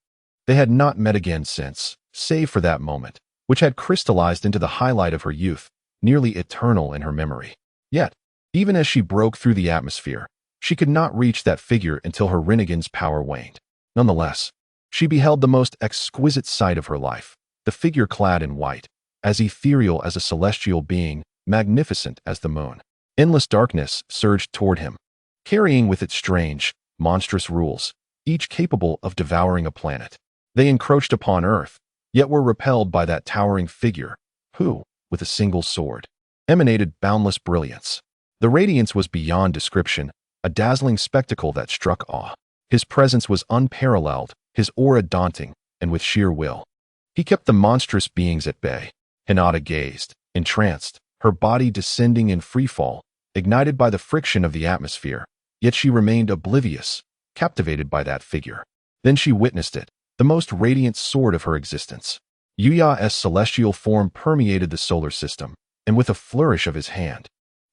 they had not met again since, save for that moment, which had crystallized into the highlight of her youth, nearly eternal in her memory. Yet, even as she broke through the atmosphere, she could not reach that figure until her Rinnegan's power waned. Nonetheless, she beheld the most exquisite sight of her life, the figure clad in white, as ethereal as a celestial being, magnificent as the moon. Endless darkness surged toward him, carrying with it strange, monstrous rules, each capable of devouring a planet. They encroached upon Earth, yet were repelled by that towering figure, who, with a single sword, emanated boundless brilliance. The radiance was beyond description, a dazzling spectacle that struck awe. His presence was unparalleled, his aura daunting, and with sheer will. He kept the monstrous beings at bay. Hinata gazed, entranced, her body descending in freefall, ignited by the friction of the atmosphere, yet she remained oblivious, captivated by that figure. Then she witnessed it, the most radiant sword of her existence. Yuya's celestial form permeated the solar system, and with a flourish of his hand,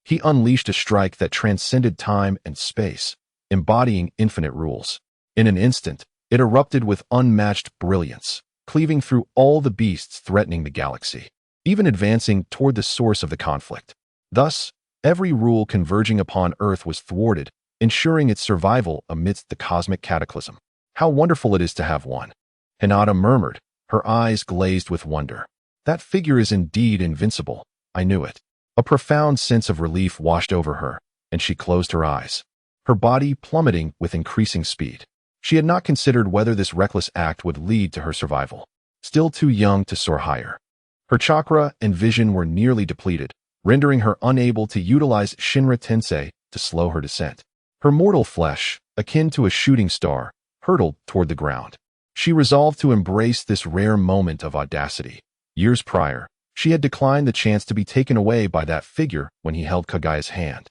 he unleashed a strike that transcended time and space, embodying infinite rules. In an instant, it erupted with unmatched brilliance, cleaving through all the beasts threatening the galaxy, even advancing toward the source of the conflict. Thus, every rule converging upon Earth was thwarted, ensuring its survival amidst the cosmic cataclysm. How wonderful it is to have one, Hinata murmured, her eyes glazed with wonder. That figure is indeed invincible. I knew it. A profound sense of relief washed over her, and she closed her eyes, her body plummeting with increasing speed. She had not considered whether this reckless act would lead to her survival. Still too young to soar higher, her chakra and vision were nearly depleted, rendering her unable to utilize Shinra Tensei to slow her descent. Her mortal flesh, akin to a shooting star, hurtled toward the ground. She resolved to embrace this rare moment of audacity. Years prior, she had declined the chance to be taken away by that figure when he held Kaguya's hand.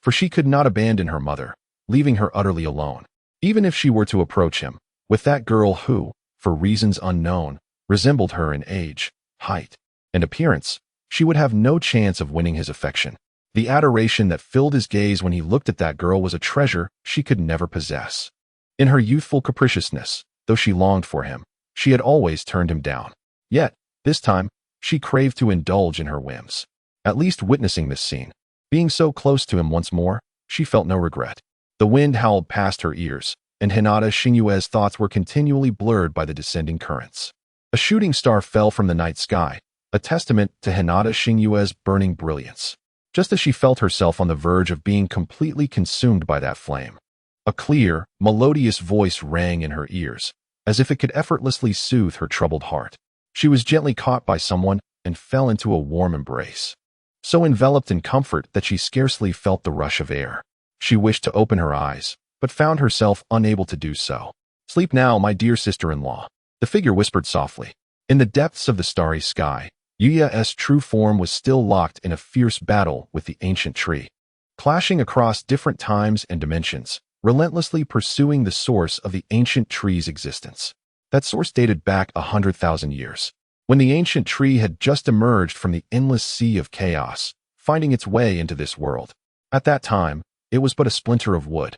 For she could not abandon her mother, leaving her utterly alone. Even if she were to approach him, with that girl who, for reasons unknown, resembled her in age, height, and appearance, she would have no chance of winning his affection. The adoration that filled his gaze when he looked at that girl was a treasure she could never possess. In her youthful capriciousness, though she longed for him, she had always turned him down. Yet, this time, she craved to indulge in her whims. At least witnessing this scene, being so close to him once more, she felt no regret. The wind howled past her ears, and Hinata Xinyue's thoughts were continually blurred by the descending currents. A shooting star fell from the night sky, a testament to Hinata Xinyue's burning brilliance. Just as she felt herself on the verge of being completely consumed by that flame, a clear, melodious voice rang in her ears, as if it could effortlessly soothe her troubled heart. She was gently caught by someone and fell into a warm embrace, so enveloped in comfort that she scarcely felt the rush of air. She wished to open her eyes, but found herself unable to do so. "Sleep now, my dear sister-in-law," the figure whispered softly. In the depths of the starry sky, Yuya's true form was still locked in a fierce battle with the ancient tree, clashing across different times and dimensions, relentlessly pursuing the source of the ancient tree's existence. That source dated back 100,000 years, when the ancient tree had just emerged from the endless sea of chaos, finding its way into this world. At that time, it was but a splinter of wood,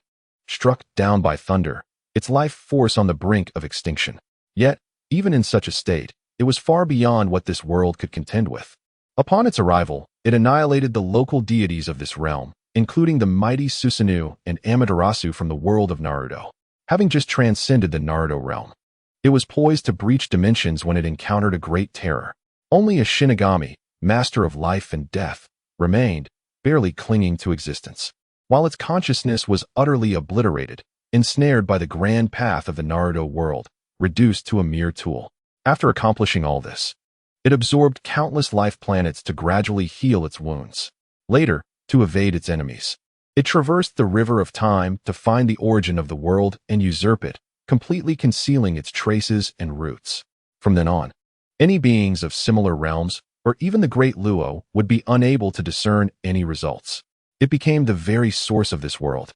struck down by thunder, its life force on the brink of extinction. Yet, even in such a state, it was far beyond what this world could contend with. Upon its arrival, it annihilated the local deities of this realm, including the mighty Susanoo and Amaterasu from the world of Naruto. Having just transcended the Naruto realm, it was poised to breach dimensions when it encountered a great terror. Only a Shinigami, master of life and death, remained, barely clinging to existence, while its consciousness was utterly obliterated, ensnared by the grand path of the Naruto world, reduced to a mere tool. After accomplishing all this, it absorbed countless life planets to gradually heal its wounds. Later, to evade its enemies, it traversed the river of time to find the origin of the world and usurp it, completely concealing its traces and roots. From then on, any beings of similar realms, or even the great Luo, would be unable to discern any results. It became the very source of this world,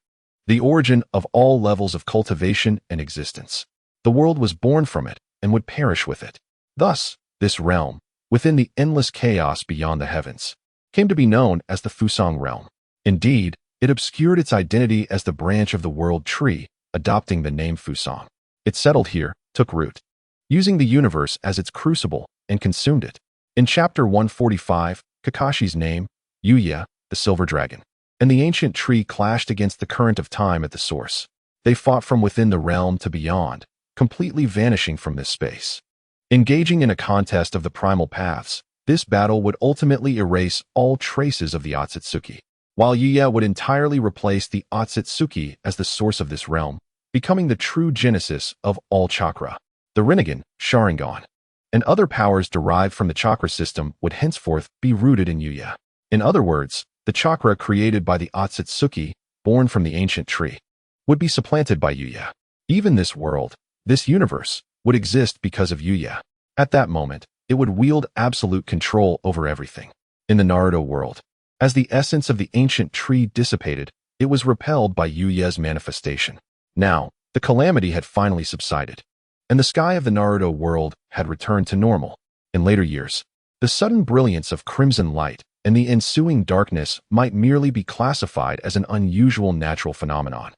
the origin of all levels of cultivation and existence. The world was born from it and would perish with it. Thus, this realm, within the endless chaos beyond the heavens, came to be known as the Fusang realm. Indeed, it obscured its identity as the branch of the world tree, adopting the name Fusang. It settled here, took root, using the universe as its crucible, and consumed it. In Chapter 145, Kakashi's name, Yuya, the Silver Dragon, and the ancient tree clashed against the current of time at the source. They fought from within the realm to beyond, completely vanishing from this space. Engaging in a contest of the primal paths, this battle would ultimately erase all traces of the Otsutsuki, while Yuya would entirely replace the Otsutsuki as the source of this realm, becoming the true genesis of all chakra. The Rinnegan, Sharingan, and other powers derived from the chakra system would henceforth be rooted in Yuya. In other words, the chakra created by the Otsutsuki, born from the ancient tree, would be supplanted by Yuya. Even this world, this universe, would exist because of Yuya. At that moment, it would wield absolute control over everything. In the Naruto world, as the essence of the ancient tree dissipated, it was repelled by Yuya's manifestation. Now, the calamity had finally subsided, and the sky of the Naruto world had returned to normal. In later years, the sudden brilliance of crimson light and the ensuing darkness might merely be classified as an unusual natural phenomenon,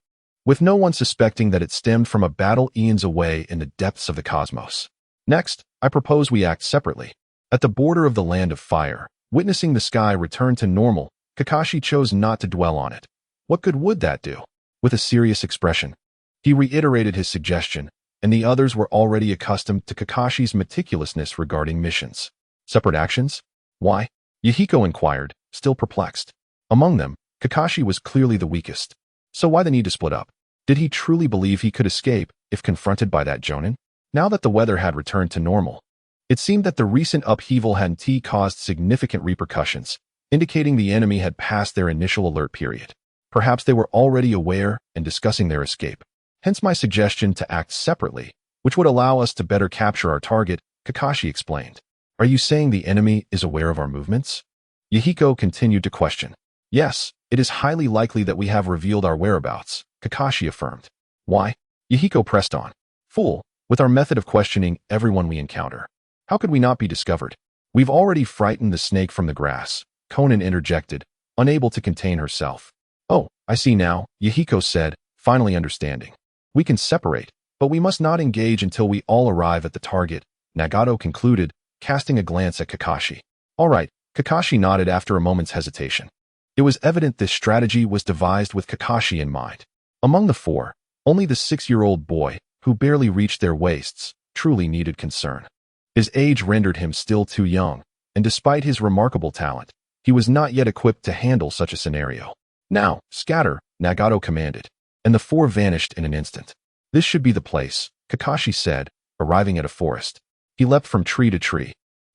with no one suspecting that it stemmed from a battle eons away in the depths of the cosmos. Next, I propose we act separately. At the border of the Land of Fire, witnessing the sky return to normal, Kakashi chose not to dwell on it. What good would that do? With a serious expression, he reiterated his suggestion, and the others were already accustomed to Kakashi's meticulousness regarding missions. Separate actions? Why? Yahiko inquired, still perplexed. Among them, Kakashi was clearly the weakest. So why the need to split up? Did he truly believe he could escape if confronted by that Jonin? Now that the weather had returned to normal, it seemed that the recent upheaval had caused significant repercussions, indicating the enemy had passed their initial alert period. Perhaps they were already aware and discussing their escape. Hence my suggestion to act separately, which would allow us to better capture our target, Kakashi explained. Are you saying the enemy is aware of our movements? Yahiko continued to question. Yes, it is highly likely that we have revealed our whereabouts, Kakashi affirmed. Why? Yahiko pressed on. Fool, with our method of questioning everyone we encounter, how could we not be discovered? We've already frightened the snake from the grass, Conan interjected, unable to contain herself. Oh, I see now, Yahiko said, finally understanding. We can separate, but we must not engage until we all arrive at the target, Nagato concluded, casting a glance at Kakashi. All right, Kakashi nodded after a moment's hesitation. It was evident this strategy was devised with Kakashi in mind. Among the four, only the 6-year-old boy, who barely reached their waists, truly needed concern. His age rendered him still too young, and despite his remarkable talent, he was not yet equipped to handle such a scenario. Now, scatter, Nagato commanded, and the four vanished in an instant. This should be the place, Kakashi said, arriving at a forest. He leapt from tree to tree,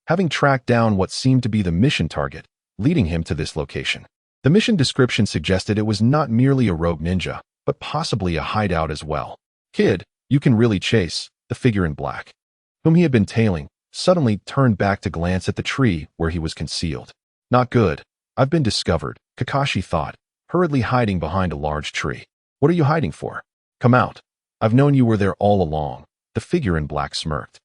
having tracked down what seemed to be the mission target, leading him to this location. The mission description suggested it was not merely a rogue ninja, but possibly a hideout as well. Kid, you can really chase, the figure in black, whom he had been tailing, suddenly turned back to glance at the tree where he was concealed. Not good. I've been discovered, Kakashi thought, hurriedly hiding behind a large tree. What are you hiding for? Come out. I've known you were there all along, the figure in black smirked.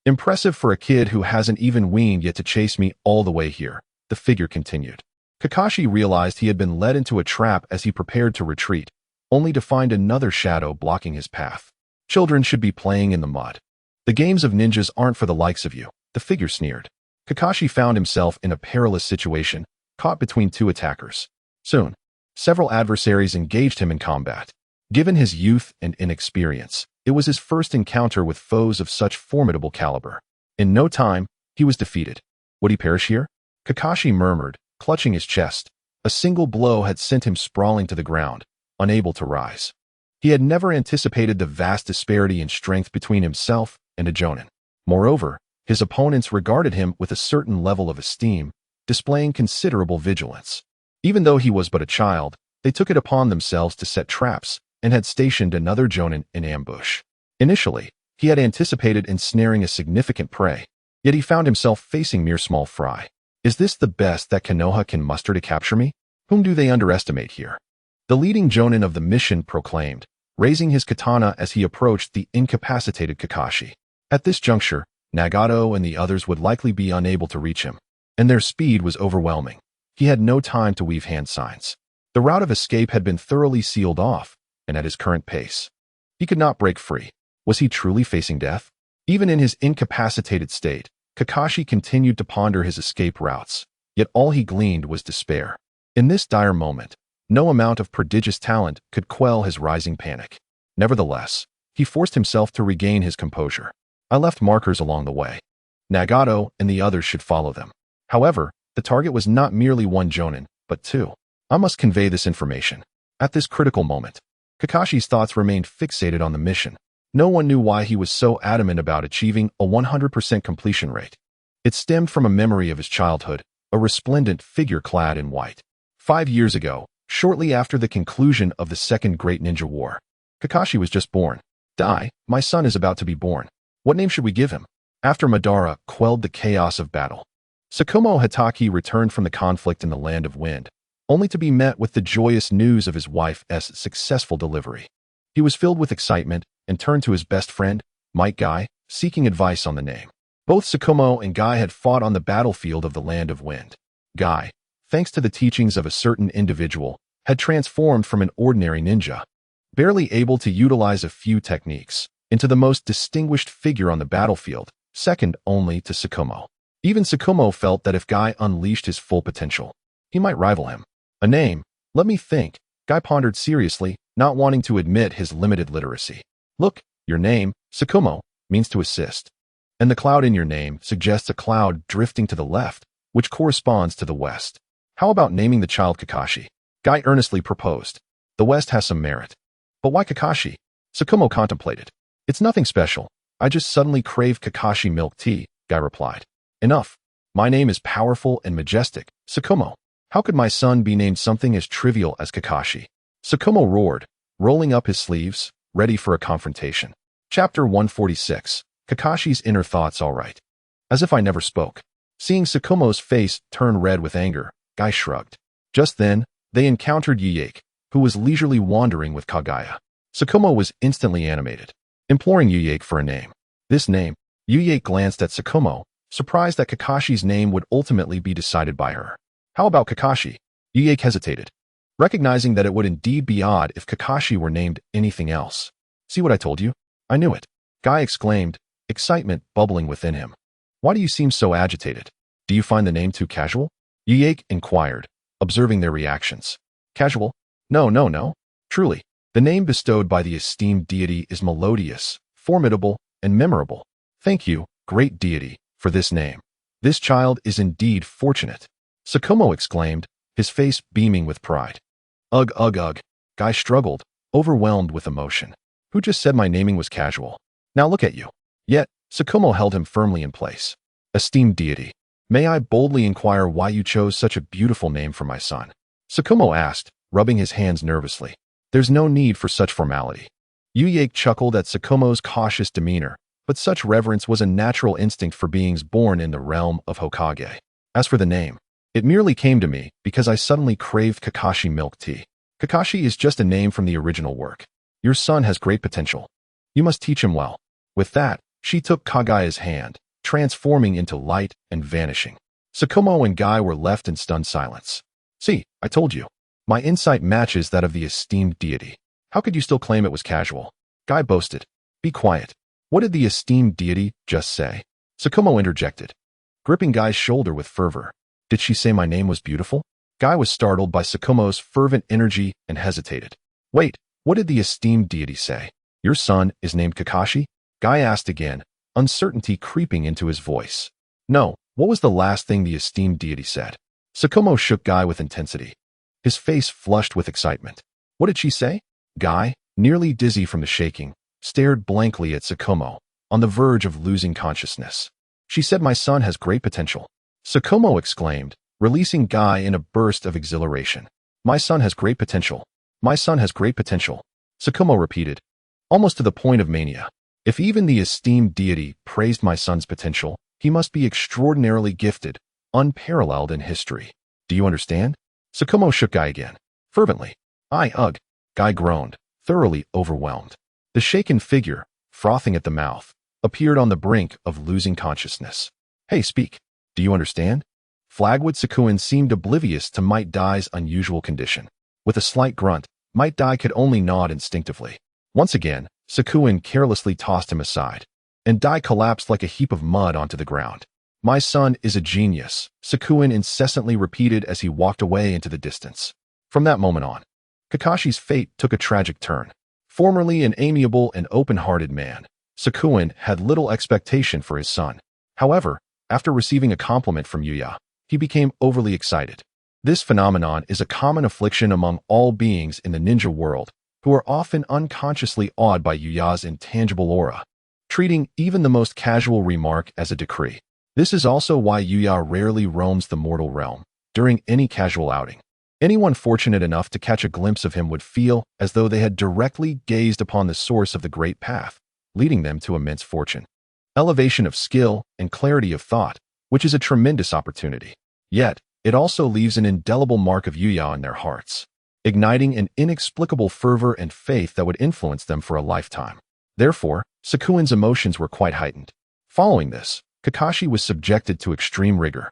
Impressive for a kid who hasn't even weaned yet to chase me all the way here, the figure continued. Kakashi realized he had been led into a trap as he prepared to retreat, only to find another shadow blocking his path. Children should be playing in the mud. The games of ninjas aren't for the likes of you, the figure sneered. Kakashi found himself in a perilous situation, caught between two attackers. Soon, several adversaries engaged him in combat. Given his youth and inexperience, it was his first encounter with foes of such formidable caliber. In no time, he was defeated. Would he perish here? Kakashi murmured, clutching his chest. A single blow had sent him sprawling to the ground, unable to rise. He had never anticipated the vast disparity in strength between himself and a jonin. Moreover, his opponents regarded him with a certain level of esteem, displaying considerable vigilance. Even though he was but a child, they took it upon themselves to set traps and had stationed another jonin in ambush. Initially, he had anticipated ensnaring a significant prey, yet he found himself facing mere small fry. Is this the best that Konoha can muster to capture me? Whom do they underestimate here? The leading jonin of the mission proclaimed, raising his katana as he approached the incapacitated Kakashi. At this juncture, Nagato and the others would likely be unable to reach him, and their speed was overwhelming. He had no time to weave hand signs. The route of escape had been thoroughly sealed off, and at his current pace, he could not break free. Was he truly facing death? Even in his incapacitated state, Kakashi continued to ponder his escape routes, yet all he gleaned was despair. In this dire moment, no amount of prodigious talent could quell his rising panic. Nevertheless, he forced himself to regain his composure. I left markers along the way. Nagato and the others should follow them. However, the target was not merely one jonin, but two. I must convey this information. At this critical moment, Kakashi's thoughts remained fixated on the mission. No one knew why he was so adamant about achieving a 100% completion rate. It stemmed from a memory of his childhood, a resplendent figure clad in white. 5 years ago, shortly after the conclusion of the Second Great Ninja War, Kakashi was just born. My son is about to be born. What name should we give him? After Madara quelled the chaos of battle, Tsukumo Hatake returned from the conflict in the Land of Wind, only to be met with the joyous news of his wife's successful delivery. He was filled with excitement and turned to his best friend, Might Guy, seeking advice on the name. Both Tsukumo and Guy had fought on the battlefield of the Land of Wind. Guy, thanks to the teachings of a certain individual, had transformed from an ordinary ninja, barely able to utilize a few techniques, into the most distinguished figure on the battlefield, second only to Tsukumo. Even Tsukumo felt that if Guy unleashed his full potential, he might rival him. A name? Let me think. Guy pondered seriously, not wanting to admit his limited literacy. Look, your name, Tsukumo, means to assist. And the cloud in your name suggests a cloud drifting to the left, which corresponds to the west. How about naming the child Kakashi? Guy earnestly proposed. The west has some merit. But why Kakashi? Tsukumo contemplated. It's nothing special. I just suddenly crave Kakashi milk tea, Guy replied. Enough. My name is powerful and majestic, Tsukumo. How could my son be named something as trivial as Kakashi? Tsukumo roared, rolling up his sleeves, ready for a confrontation. Chapter 146. Kakashi's Inner Thoughts. All right. As if I never spoke. Seeing Tsukumo's face turn red with anger, Guy shrugged. Just then, they encountered Yuyake, who was leisurely wandering with Kaguya. Tsukumo was instantly animated, imploring Yuyake for a name. This name, Yuyake glanced at Tsukumo, surprised that Kakashi's name would ultimately be decided by her. How about Kakashi? Yuyake hesitated, recognizing that it would indeed be odd if Kakashi were named anything else. See what I told you? I knew it. Guy exclaimed, excitement bubbling within him. Why do you seem so agitated? Do you find the name too casual? Yuyake inquired, observing their reactions. Casual? No. Truly, the name bestowed by the esteemed deity is melodious, formidable, and memorable. Thank you, great deity, for this name. This child is indeed fortunate. Tsukumo exclaimed, his face beaming with pride. Ugh. Guy struggled, overwhelmed with emotion. Who just said my naming was casual? Now look at you. Yet, Tsukumo held him firmly in place. Esteemed deity, may I boldly inquire why you chose such a beautiful name for my son? Tsukumo asked, rubbing his hands nervously. There's no need for such formality. Yuyake chuckled at Tsukumo's cautious demeanor, but such reverence was a natural instinct for beings born in the realm of Hokage. As for the name, it merely came to me because I suddenly craved Kakashi milk tea. Kakashi is just a name from the original work. Your son has great potential. You must teach him well. With that, she took Kaguya's hand, transforming into light and vanishing. Tsukumo and Guy were left in stunned silence. See, I told you. My insight matches that of the esteemed deity. How could you still claim it was casual? Guy boasted. Be quiet. What did the esteemed deity just say? Tsukumo interjected, gripping Guy's shoulder with fervor. Did she say my name was beautiful? Guy was startled by Tsukumo's fervent energy and hesitated. Wait, what did the esteemed deity say? Your son is named Kakashi? Guy asked again, uncertainty creeping into his voice. No, what was the last thing the esteemed deity said? Tsukumo shook Guy with intensity. His face flushed with excitement. What did she say? Guy, nearly dizzy from the shaking, stared blankly at Tsukumo, on the verge of losing consciousness. She said my son has great potential. Tsukumo exclaimed, releasing Guy in a burst of exhilaration. My son has great potential. My son has great potential. Tsukumo repeated, almost to the point of mania. If even the esteemed deity praised my son's potential, he must be extraordinarily gifted, unparalleled in history. Do you understand? Tsukumo shook Guy again, fervently. Ugh. Guy groaned, thoroughly overwhelmed. The shaken figure, frothing at the mouth, appeared on the brink of losing consciousness. Hey, speak. Do you understand? Flagwood Sukuen seemed oblivious to Might Dai's unusual condition. With a slight grunt, Might Dai could only nod instinctively. Once again, Sukuen carelessly tossed him aside, and Dai collapsed like a heap of mud onto the ground. My son is a genius, Sukuen incessantly repeated as he walked away into the distance. From that moment on, Kakashi's fate took a tragic turn. Formerly an amiable and open-hearted man, Sukuen had little expectation for his son. However, after receiving a compliment from Yuya, he became overly excited. This phenomenon is a common affliction among all beings in the ninja world, who are often unconsciously awed by Yuya's intangible aura, treating even the most casual remark as a decree. This is also why Yuya rarely roams the mortal realm during any casual outing. Anyone fortunate enough to catch a glimpse of him would feel as though they had directly gazed upon the source of the great path, leading them to immense fortune, elevation of skill, and clarity of thought, which is a tremendous opportunity. Yet, it also leaves an indelible mark of Yuya in their hearts, igniting an inexplicable fervor and faith that would influence them for a lifetime. Therefore, Sukuen's emotions were quite heightened. Following this, Kakashi was subjected to extreme rigor,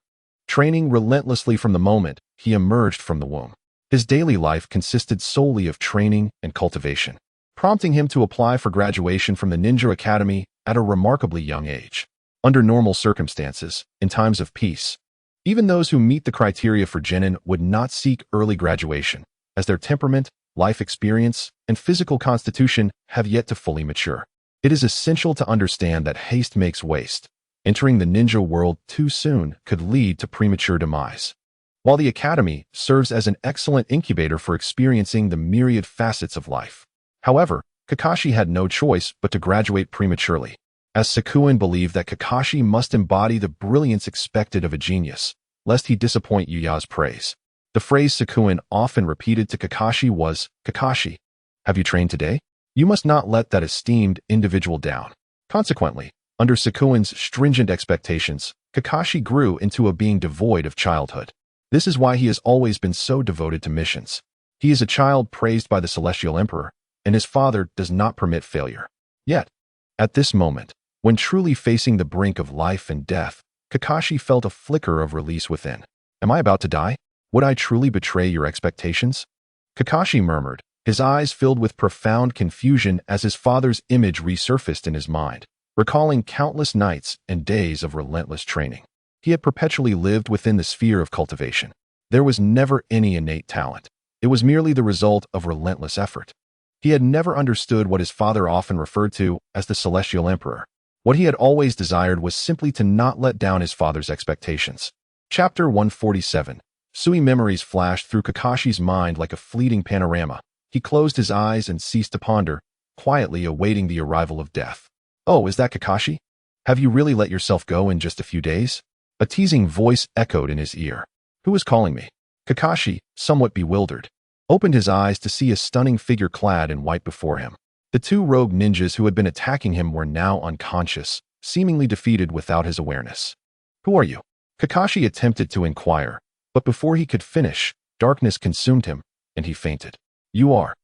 training relentlessly from the moment he emerged from the womb. His daily life consisted solely of training and cultivation, prompting him to apply for graduation from the Ninja Academy at a remarkably young age. Under normal circumstances, in times of peace, even those who meet the criteria for genin would not seek early graduation, as their temperament, life experience, and physical constitution have yet to fully mature. It is essential to understand that haste makes waste. Entering the ninja world too soon could lead to premature demise. While the academy serves as an excellent incubator for experiencing the myriad facets of life. However, Kakashi had no choice but to graduate prematurely, as Sukuen believed that Kakashi must embody the brilliance expected of a genius, lest he disappoint Yuya's praise. The phrase Sukuen often repeated to Kakashi was, "Kakashi, have you trained today? You must not let that esteemed individual down." Consequently, under Sukuen's stringent expectations, Kakashi grew into a being devoid of childhood. This is why he has always been so devoted to missions. He is a child praised by the Celestial Emperor, and his father does not permit failure. Yet, at this moment, when truly facing the brink of life and death, Kakashi felt a flicker of release within. Am I about to die? Would I truly betray your expectations? Kakashi murmured, his eyes filled with profound confusion as his father's image resurfaced in his mind, recalling countless nights and days of relentless training. He had perpetually lived within the sphere of cultivation. There was never any innate talent. It was merely the result of relentless effort. He had never understood what his father often referred to as the Celestial Emperor. What he had always desired was simply to not let down his father's expectations. Chapter 147. Sui memories flashed through Kakashi's mind like a fleeting panorama. He closed his eyes and ceased to ponder, quietly awaiting the arrival of death. Oh, is that Kakashi? Have you really let yourself go in just a few days? A teasing voice echoed in his ear. Who is calling me? Kakashi, somewhat bewildered, opened his eyes to see a stunning figure clad in white before him. The two rogue ninjas who had been attacking him were now unconscious, seemingly defeated without his awareness. "Who are you?" Kakashi attempted to inquire, but before he could finish, darkness consumed him, and he fainted. "You are?"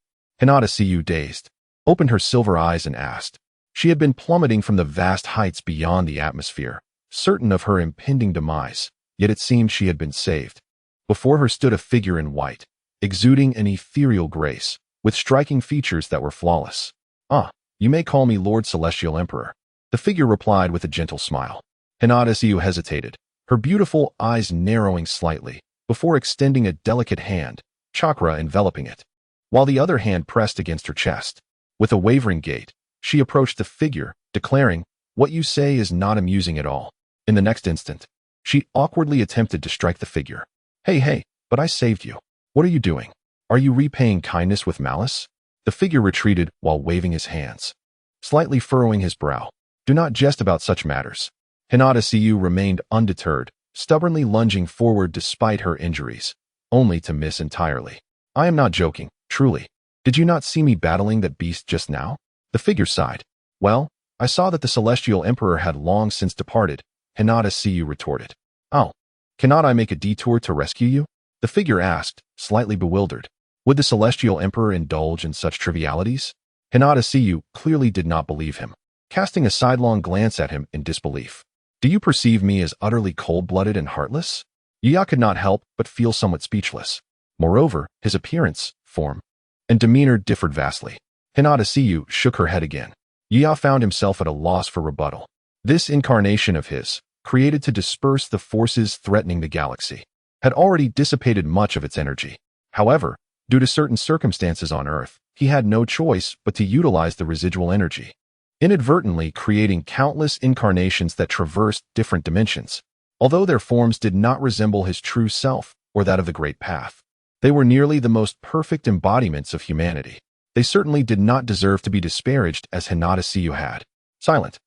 Hinata, see you dazed, opened her silver eyes and asked. She had been plummeting from the vast heights beyond the atmosphere, certain of her impending demise, yet it seemed she had been saved. Before her stood a figure in white, exuding an ethereal grace, with striking features that were flawless. "Ah, you may call me Lord Celestial Emperor," the figure replied with a gentle smile. Hinata Siu hesitated, her beautiful eyes narrowing slightly, before extending a delicate hand, chakra enveloping it, while the other hand pressed against her chest. With a wavering gait, she approached the figure, declaring, "What you say is not amusing at all." In the next instant, she awkwardly attempted to strike the figure. Hey, but I saved you. What are you doing? Are you repaying kindness with malice?" The figure retreated while waving his hands, slightly furrowing his brow. "Do not jest about such matters." Hinata Siu remained undeterred, stubbornly lunging forward despite her injuries, only to miss entirely. "I am not joking, truly. Did you not see me battling that beast just now?" The figure sighed. "Well, I saw that the Celestial Emperor had long since departed," Hinata Siu retorted. "Oh, cannot I make a detour to rescue you?" The figure asked, slightly bewildered. Would the Celestial Emperor indulge in such trivialities? Hinata Siu clearly did not believe him, casting a sidelong glance at him in disbelief. "Do you perceive me as utterly cold-blooded and heartless?" Yuya could not help but feel somewhat speechless. Moreover, his appearance, form, and demeanor differed vastly. Hinata Siu shook her head again. Yuya found himself at a loss for rebuttal. This incarnation of his, created to disperse the forces threatening the galaxy, had already dissipated much of its energy. However, due to certain circumstances on Earth, he had no choice but to utilize the residual energy, inadvertently creating countless incarnations that traversed different dimensions. Although their forms did not resemble his true self or that of the Great Path, they were nearly the most perfect embodiments of humanity. They certainly did not deserve to be disparaged as Hinata Siu had. Silent.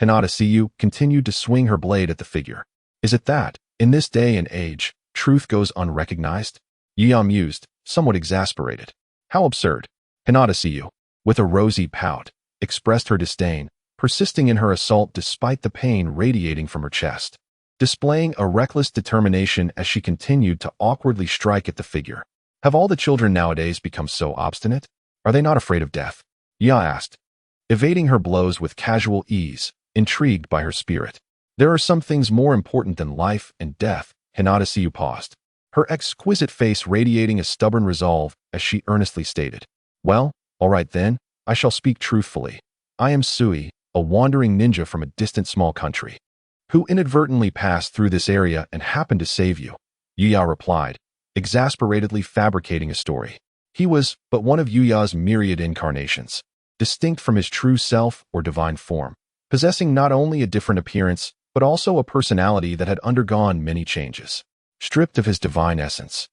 Hinata Siu continued to swing her blade at the figure. Is it that, in this day and age, truth goes unrecognized? Yuya mused, somewhat exasperated. How absurd. Hinata Siu, with a rosy pout, expressed her disdain, persisting in her assault despite the pain radiating from her chest, displaying a reckless determination as she continued to awkwardly strike at the figure. Have all the children nowadays become so obstinate? Are they not afraid of death? Yuya asked, evading her blows with casual ease, intrigued by her spirit. There are some things more important than life and death. Hinata Siu paused, her exquisite face radiating a stubborn resolve as she earnestly stated. Well, all right then, I shall speak truthfully. I am Sui, a wandering ninja from a distant small country, who inadvertently passed through this area and happened to save you. Yuya replied, exasperatedly fabricating a story. He was but one of Yuya's myriad incarnations, distinct from his true self or divine form, possessing not only a different appearance, but also a personality that had undergone many changes. Stripped of his divine essence,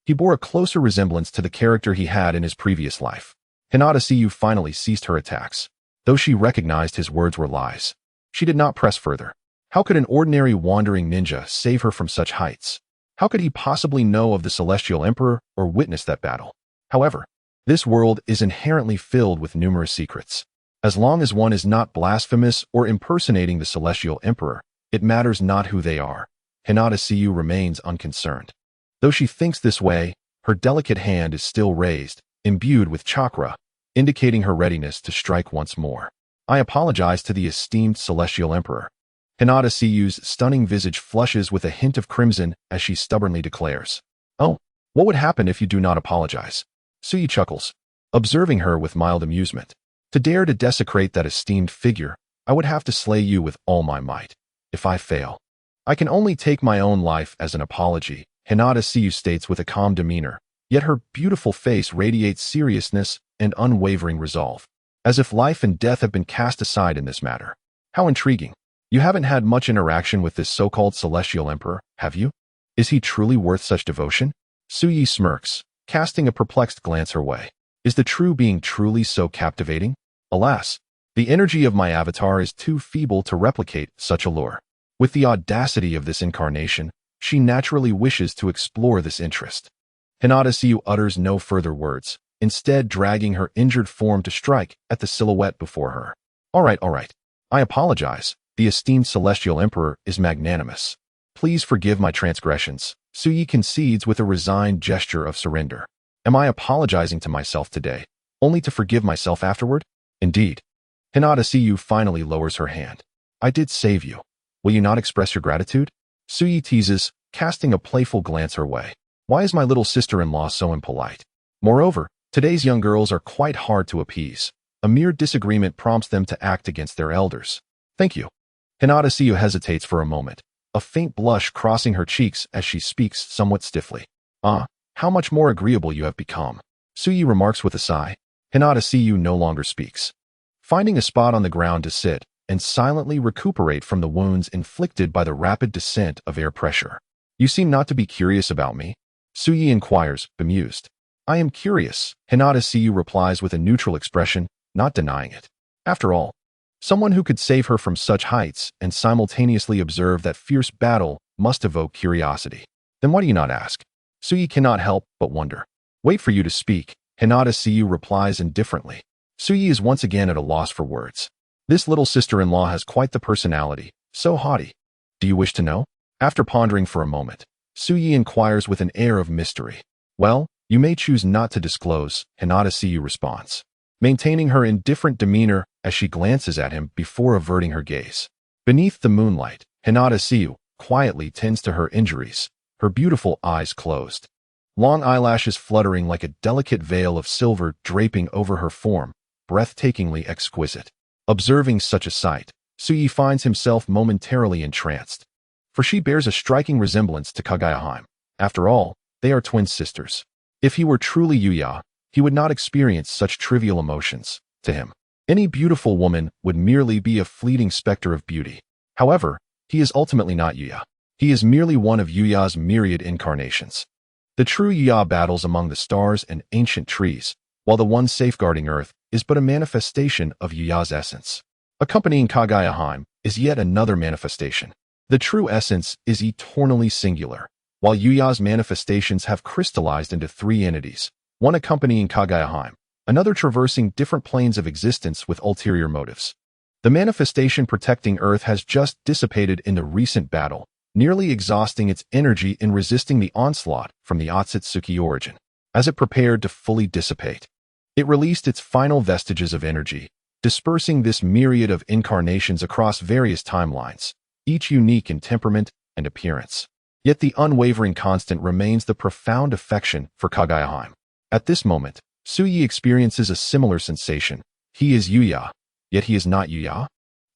he bore a closer resemblance to the character he had in his previous life. Hinata Siu finally ceased her attacks. Though she recognized his words were lies, she did not press further. How could an ordinary wandering ninja save her from such heights? How could he possibly know of the Celestial Emperor or witness that battle? However, this world is inherently filled with numerous secrets. As long as one is not blasphemous or impersonating the Celestial Emperor, it matters not who they are. Hinata Siu remains unconcerned. Though she thinks this way, her delicate hand is still raised, imbued with chakra, indicating her readiness to strike once more. I apologize to the esteemed Celestial Emperor. Hinata Siu's stunning visage flushes with a hint of crimson as she stubbornly declares. Oh, what would happen if you do not apologize? Sui chuckles, observing her with mild amusement. To dare to desecrate that esteemed figure, I would have to slay you with all my might. If I fail, I can only take my own life as an apology, Hinata Siu states with a calm demeanor, yet her beautiful face radiates seriousness and unwavering resolve, as if life and death have been cast aside in this matter. How intriguing. You haven't had much interaction with this so-called Celestial Emperor, have you? Is he truly worth such devotion? Sui smirks, casting a perplexed glance her way. Is the true being truly so captivating? Alas, the energy of my avatar is too feeble to replicate such allure. With the audacity of this incarnation, she naturally wishes to explore this interest. Hinata Siu utters no further words, instead dragging her injured form to strike at the silhouette before her. All right. I apologize. The esteemed Celestial Emperor is magnanimous. Please forgive my transgressions. Suyi concedes with a resigned gesture of surrender. Am I apologizing to myself today, only to forgive myself afterward? Indeed. Hinata Suyu finally lowers her hand. I did save you. Will you not express your gratitude? Suyi teases, casting a playful glance her way. Why is my little sister-in-law so impolite? Moreover, today's young girls are quite hard to appease. A mere disagreement prompts them to act against their elders. Thank you. Hinata Suyu hesitates for a moment, a faint blush crossing her cheeks as she speaks somewhat stiffly. How much more agreeable you have become. Suyi remarks with a sigh. Hinata Suyu no longer speaks. Finding a spot on the ground to sit and silently recuperate from the wounds inflicted by the rapid descent of air pressure. You seem not to be curious about me? Suyi inquires, bemused. I am curious, Hinata Suyu replies with a neutral expression, not denying it. After all, someone who could save her from such heights and simultaneously observe that fierce battle must evoke curiosity. Then why do you not ask? Suyi cannot help but wonder. Wait for you to speak, Hinata Suyu replies indifferently. Suyi is once again at a loss for words. This little sister-in-law has quite the personality, so haughty. Do you wish to know? After pondering for a moment, Suyi inquires with an air of mystery. Well, you may choose not to disclose, Hinata Suyu responds, maintaining her indifferent demeanor as she glances at him before averting her gaze. Beneath the moonlight, Hinata Suyu quietly tends to her injuries, her beautiful eyes closed. Long eyelashes fluttering like a delicate veil of silver draping over her form, breathtakingly exquisite. Observing such a sight, Suyi finds himself momentarily entranced. For she bears a striking resemblance to Kaguya. After all, they are twin sisters. If he were truly Yuya, he would not experience such trivial emotions. To him, any beautiful woman would merely be a fleeting specter of beauty. However, he is ultimately not Yuya. He is merely one of Yuya's myriad incarnations. The true Yuya battles among the stars and ancient trees, while the one safeguarding Earth is but a manifestation of Yuya's essence. Accompanying Kaguya is yet another manifestation. The true essence is eternally singular, while Yuya's manifestations have crystallized into three entities, one accompanying Kaguya, another traversing different planes of existence with ulterior motives. The manifestation protecting Earth has just dissipated in the recent battle, nearly exhausting its energy in resisting the onslaught from the Otsutsuki origin. As it prepared to fully dissipate, it released its final vestiges of energy, dispersing this myriad of incarnations across various timelines, each unique in temperament and appearance. Yet the unwavering constant remains the profound affection for Kaguya. At this moment, Suyi experiences a similar sensation. He is Yuya, yet he is not Yuya,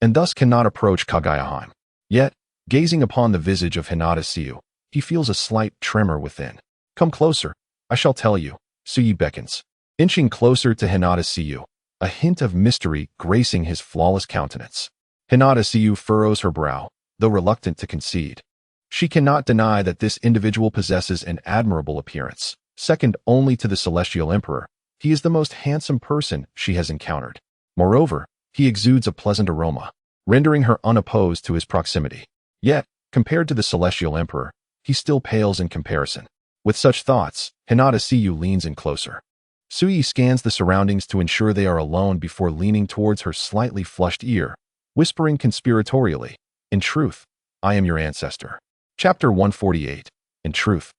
and thus cannot approach Kaguya. Yet, gazing upon the visage of Hinata Suyu, he feels a slight tremor within. Come closer, I shall tell you, Suyi beckons. Inching closer to Hinata Suyu, a hint of mystery gracing his flawless countenance. Hinata Suyu furrows her brow, though reluctant to concede. She cannot deny that this individual possesses an admirable appearance. Second only to the Celestial Emperor, he is the most handsome person she has encountered. Moreover, he exudes a pleasant aroma, rendering her unopposed to his proximity. Yet, compared to the Celestial Emperor, he still pales in comparison. With such thoughts, Hinata Suyu leans in closer. Suyi scans the surroundings to ensure they are alone before leaning towards her slightly flushed ear, whispering conspiratorially, In truth, I am your ancestor. Chapter 148. In truth,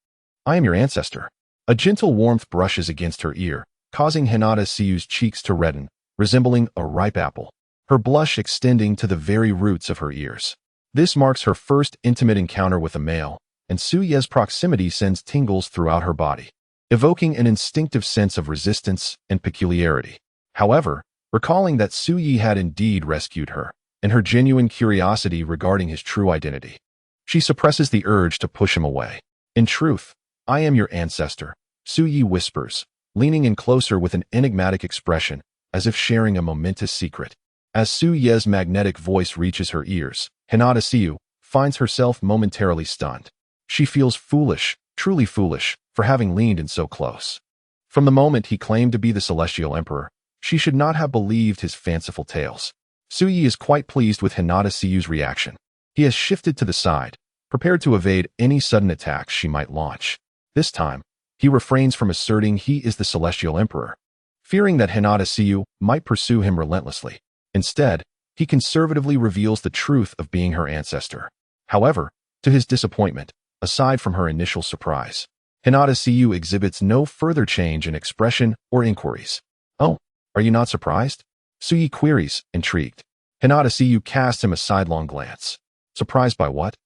I am your ancestor. A gentle warmth brushes against her ear, causing Hinata Suyu's cheeks to redden, resembling a ripe apple, her blush extending to the very roots of her ears. This marks her first intimate encounter with a male, and Suye's proximity sends tingles throughout her body, evoking an instinctive sense of resistance and peculiarity. However, recalling that Suyi had indeed rescued her, and her genuine curiosity regarding his true identity, she suppresses the urge to push him away. In truth, I am your ancestor, Suyi whispers, leaning in closer with an enigmatic expression, as if sharing a momentous secret. As Suye's magnetic voice reaches her ears, Hinata Suyu finds herself momentarily stunned. She feels foolish, truly foolish, for having leaned in so close. From the moment he claimed to be the Celestial Emperor, she should not have believed his fanciful tales. Suyi is quite pleased with Hinata Suyu's reaction. He has shifted to the side, prepared to evade any sudden attacks she might launch. This time, He refrains from asserting he is the celestial emperor, fearing that Hinata Siyu might pursue him relentlessly. Instead, he conservatively reveals the truth of being her ancestor. However, to his disappointment, aside from her initial surprise, Hinata Siyu exhibits no further change in expression or inquiries. "Oh, are you not surprised?" Suyi queries, intrigued. Hinata Siyu casts him a sidelong glance. "Surprised by what?"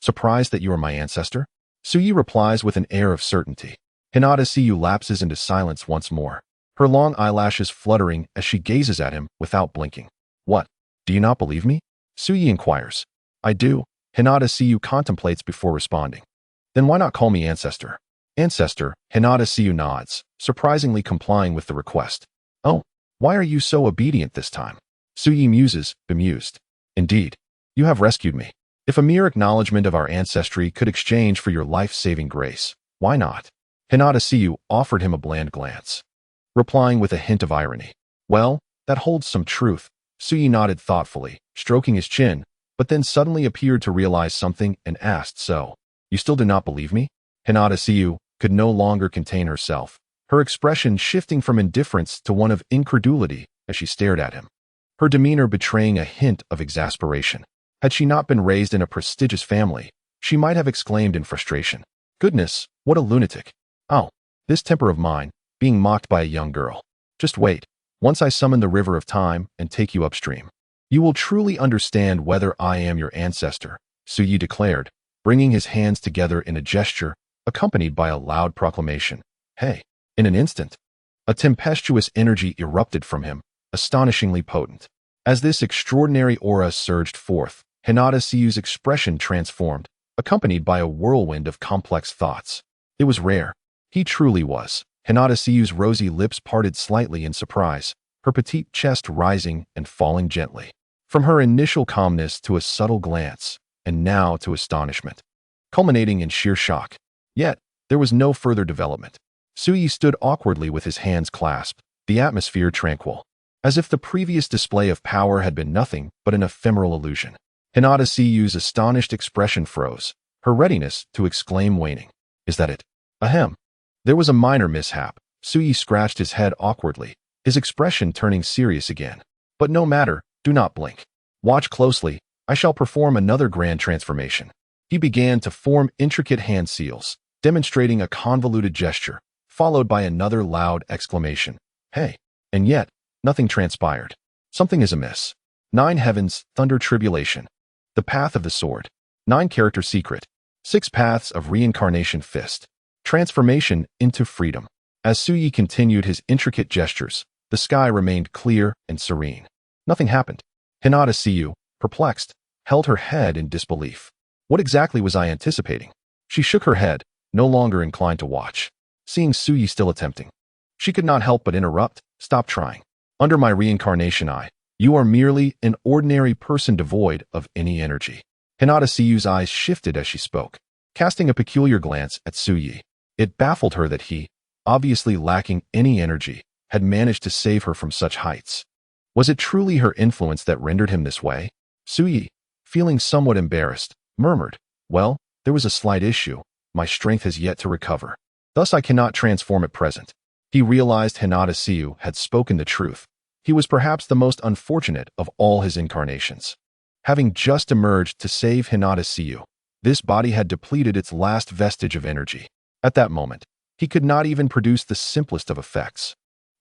"Surprised that you are my ancestor?" Suyi replies with an air of certainty. Hinata Siyu lapses into silence once more, her long eyelashes fluttering as she gazes at him without blinking. "What? Do you not believe me?" Suyi inquires. "I do." Hinata Siyu contemplates before responding. "Then why not call me ancestor?" "Ancestor," Hinata Siyu nods, surprisingly complying with the request. "Oh, why are you so obedient this time?" Suyi muses, bemused. "Indeed, you have rescued me. If a mere acknowledgement of our ancestry could exchange for your life-saving grace, why not?" Hinata Siyu offered him a bland glance, replying with a hint of irony. "Well, that holds some truth." Suyi nodded thoughtfully, stroking his chin, but then suddenly appeared to realize something and asked, "So, you still do not believe me?" Hinata Siyu could no longer contain herself, her expression shifting from indifference to one of incredulity as she stared at him, her demeanor betraying a hint of exasperation. Had she not been raised in a prestigious family, she might have exclaimed in frustration, "Goodness, what a lunatic. Oh, this temper of mine, being mocked by a young girl. Just wait. Once I summon the river of time and take you upstream, you will truly understand whether I am your ancestor," Suyi declared, bringing his hands together in a gesture accompanied by a loud proclamation. "Hey!" In an instant, a tempestuous energy erupted from him, astonishingly potent. As this extraordinary aura surged forth, Hinata Siyu's expression transformed, accompanied by a whirlwind of complex thoughts. It was rare. He truly was. Hinata Siyu's rosy lips parted slightly in surprise, her petite chest rising and falling gently. From her initial calmness to a subtle glance, and now to astonishment, culminating in sheer shock. Yet, there was no further development. Suyi stood awkwardly with his hands clasped, the atmosphere tranquil, as if the previous display of power had been nothing but an ephemeral illusion. Hinata Siyu's astonished expression froze, her readiness to exclaim waning. "Is that it?" "Ahem." There was a minor mishap. Suyi scratched his head awkwardly, his expression turning serious again. "But no matter, do not blink. Watch closely, I shall perform another grand transformation." He began to form intricate hand seals, demonstrating a convoluted gesture, followed by another loud exclamation. "Hey!" And yet, nothing transpired. Something is amiss. 9 heavens, thunder tribulation. The path of the sword. 9-character secret. 6 paths of reincarnation fist. Transformation into freedom. As Suyi continued his intricate gestures, the sky remained clear and serene. Nothing happened. Hinata Siyu, perplexed, held her head in disbelief. What exactly was I anticipating? She shook her head, no longer inclined to watch. Seeing Suyi still attempting, she could not help but interrupt. "Stop trying. Under my reincarnation eye, you are merely an ordinary person devoid of any energy." Hinata Siyu's eyes shifted as she spoke, casting a peculiar glance at Suyi. It baffled her that he, obviously lacking any energy, had managed to save her from such heights. Was it truly her influence that rendered him this way? Suyi, feeling somewhat embarrassed, murmured, "Well, there was a slight issue. My strength has yet to recover. Thus I cannot transform at present." He realized Hinata Siyu had spoken the truth. He was perhaps the most unfortunate of all his incarnations. Having just emerged to save Hinata Siyu, this body had depleted its last vestige of energy. At that moment, he could not even produce the simplest of effects.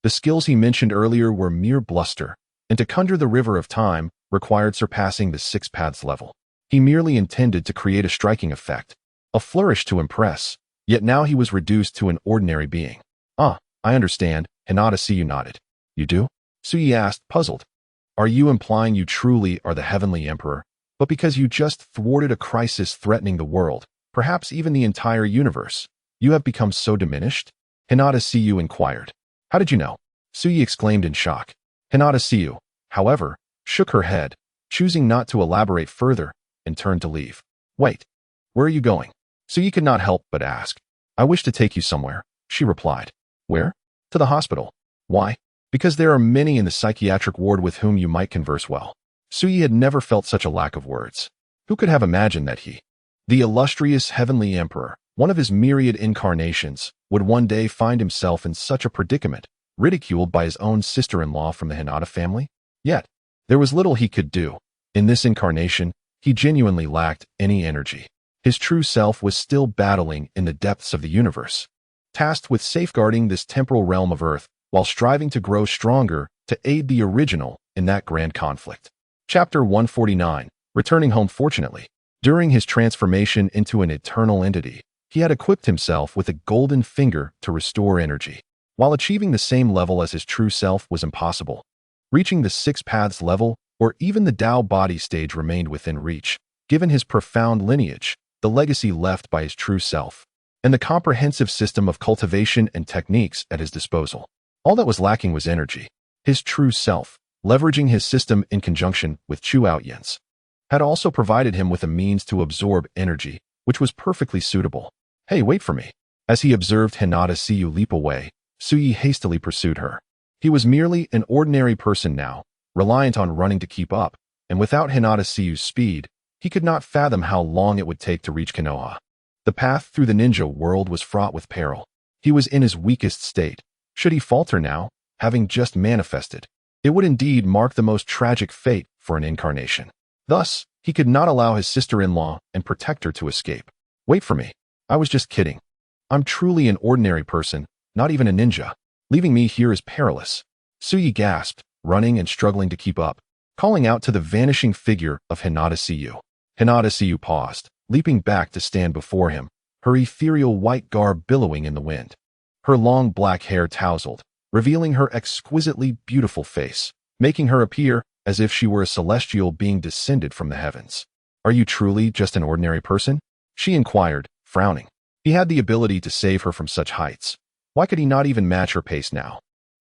The skills he mentioned earlier were mere bluster, and to conjure the river of time required surpassing the 6 paths level. He merely intended to create a striking effect, a flourish to impress, yet now he was reduced to an ordinary being. "Ah, I understand," Hinata Siyu nodded. "You do?" Suyi asked, puzzled. "Are you implying you truly are the Heavenly Emperor, but because you just thwarted a crisis threatening the world, perhaps even the entire universe, you have become so diminished?" Hinata Siyu inquired. "How did you know?" Suyi exclaimed in shock. Hinata Siyu, however, shook her head, choosing not to elaborate further, and turned to leave. "Wait, where are you going?" Suyi could not help but ask. "I wish to take you somewhere," she replied. "Where?" "To the hospital." "Why?" "Because there are many in the psychiatric ward with whom you might converse well." Suyi had never felt such a lack of words. Who could have imagined that he, the illustrious Heavenly Emperor, one of his myriad incarnations, would one day find himself in such a predicament, ridiculed by his own sister-in-law from the Hinata family? Yet, there was little he could do. In this incarnation, he genuinely lacked any energy. His true self was still battling in the depths of the universe, tasked with safeguarding this temporal realm of Earth while striving to grow stronger to aid the original in that grand conflict. Chapter 149, Returning Home Fortunately. During his transformation into an eternal entity, he had equipped himself with a golden finger to restore energy. While achieving the same level as his true self was impossible, reaching the Six Paths level or even the Tao body stage remained within reach, given his profound lineage, the legacy left by his true self, and the comprehensive system of cultivation and techniques at his disposal. All that was lacking was energy. His true self, leveraging his system in conjunction with Chu Outyen's, had also provided him with a means to absorb energy, which was perfectly suitable. Hey, wait for me. As he observed Hinata Siyu leap away, Suyi hastily pursued her. He was merely an ordinary person now, reliant on running to keep up, and without Hinata Siyu's speed, he could not fathom how long it would take to reach Konoha. The path through the ninja world was fraught with peril. He was in his weakest state. Should he falter now, having just manifested, it would indeed mark the most tragic fate for an incarnation. Thus, he could not allow his sister-in-law and protector to escape. Wait for me. I was just kidding. I'm truly an ordinary person, not even a ninja. Leaving me here is perilous. Suyi gasped, running and struggling to keep up, calling out to the vanishing figure of Hinata Siyu. Hinata Siyu paused, leaping back to stand before him, her ethereal white garb billowing in the wind. Her long black hair tousled, revealing her exquisitely beautiful face, making her appear as if she were a celestial being descended from the heavens. Are you truly just an ordinary person? She inquired, frowning. He had the ability to save her from such heights. Why could he not even match her pace now?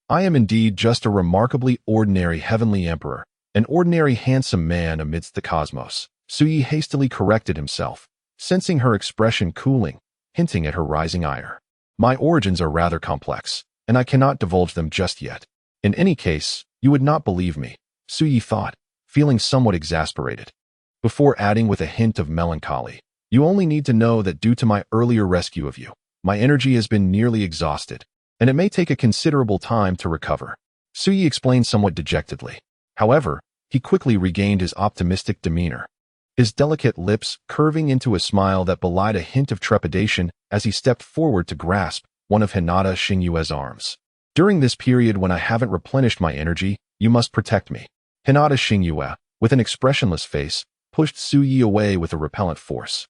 I am indeed just a remarkably ordinary heavenly emperor, an ordinary handsome man amidst the cosmos. Suyi hastily corrected himself, sensing her expression cooling, hinting at her rising ire. My origins are rather complex, and I cannot divulge them just yet. In any case, you would not believe me, Suyi thought, feeling somewhat exasperated. Before adding with a hint of melancholy, you only need to know that due to my earlier rescue of you, my energy has been nearly exhausted, and it may take a considerable time to recover. Suyi explained somewhat dejectedly. However, he quickly regained his optimistic demeanor, his delicate lips curving into a smile that belied a hint of trepidation as he stepped forward to grasp one of Hinata Xingyue's arms. During this period when I haven't replenished my energy, you must protect me. Hinata Xingyue, with an expressionless face, pushed Suyi away with a repellent force.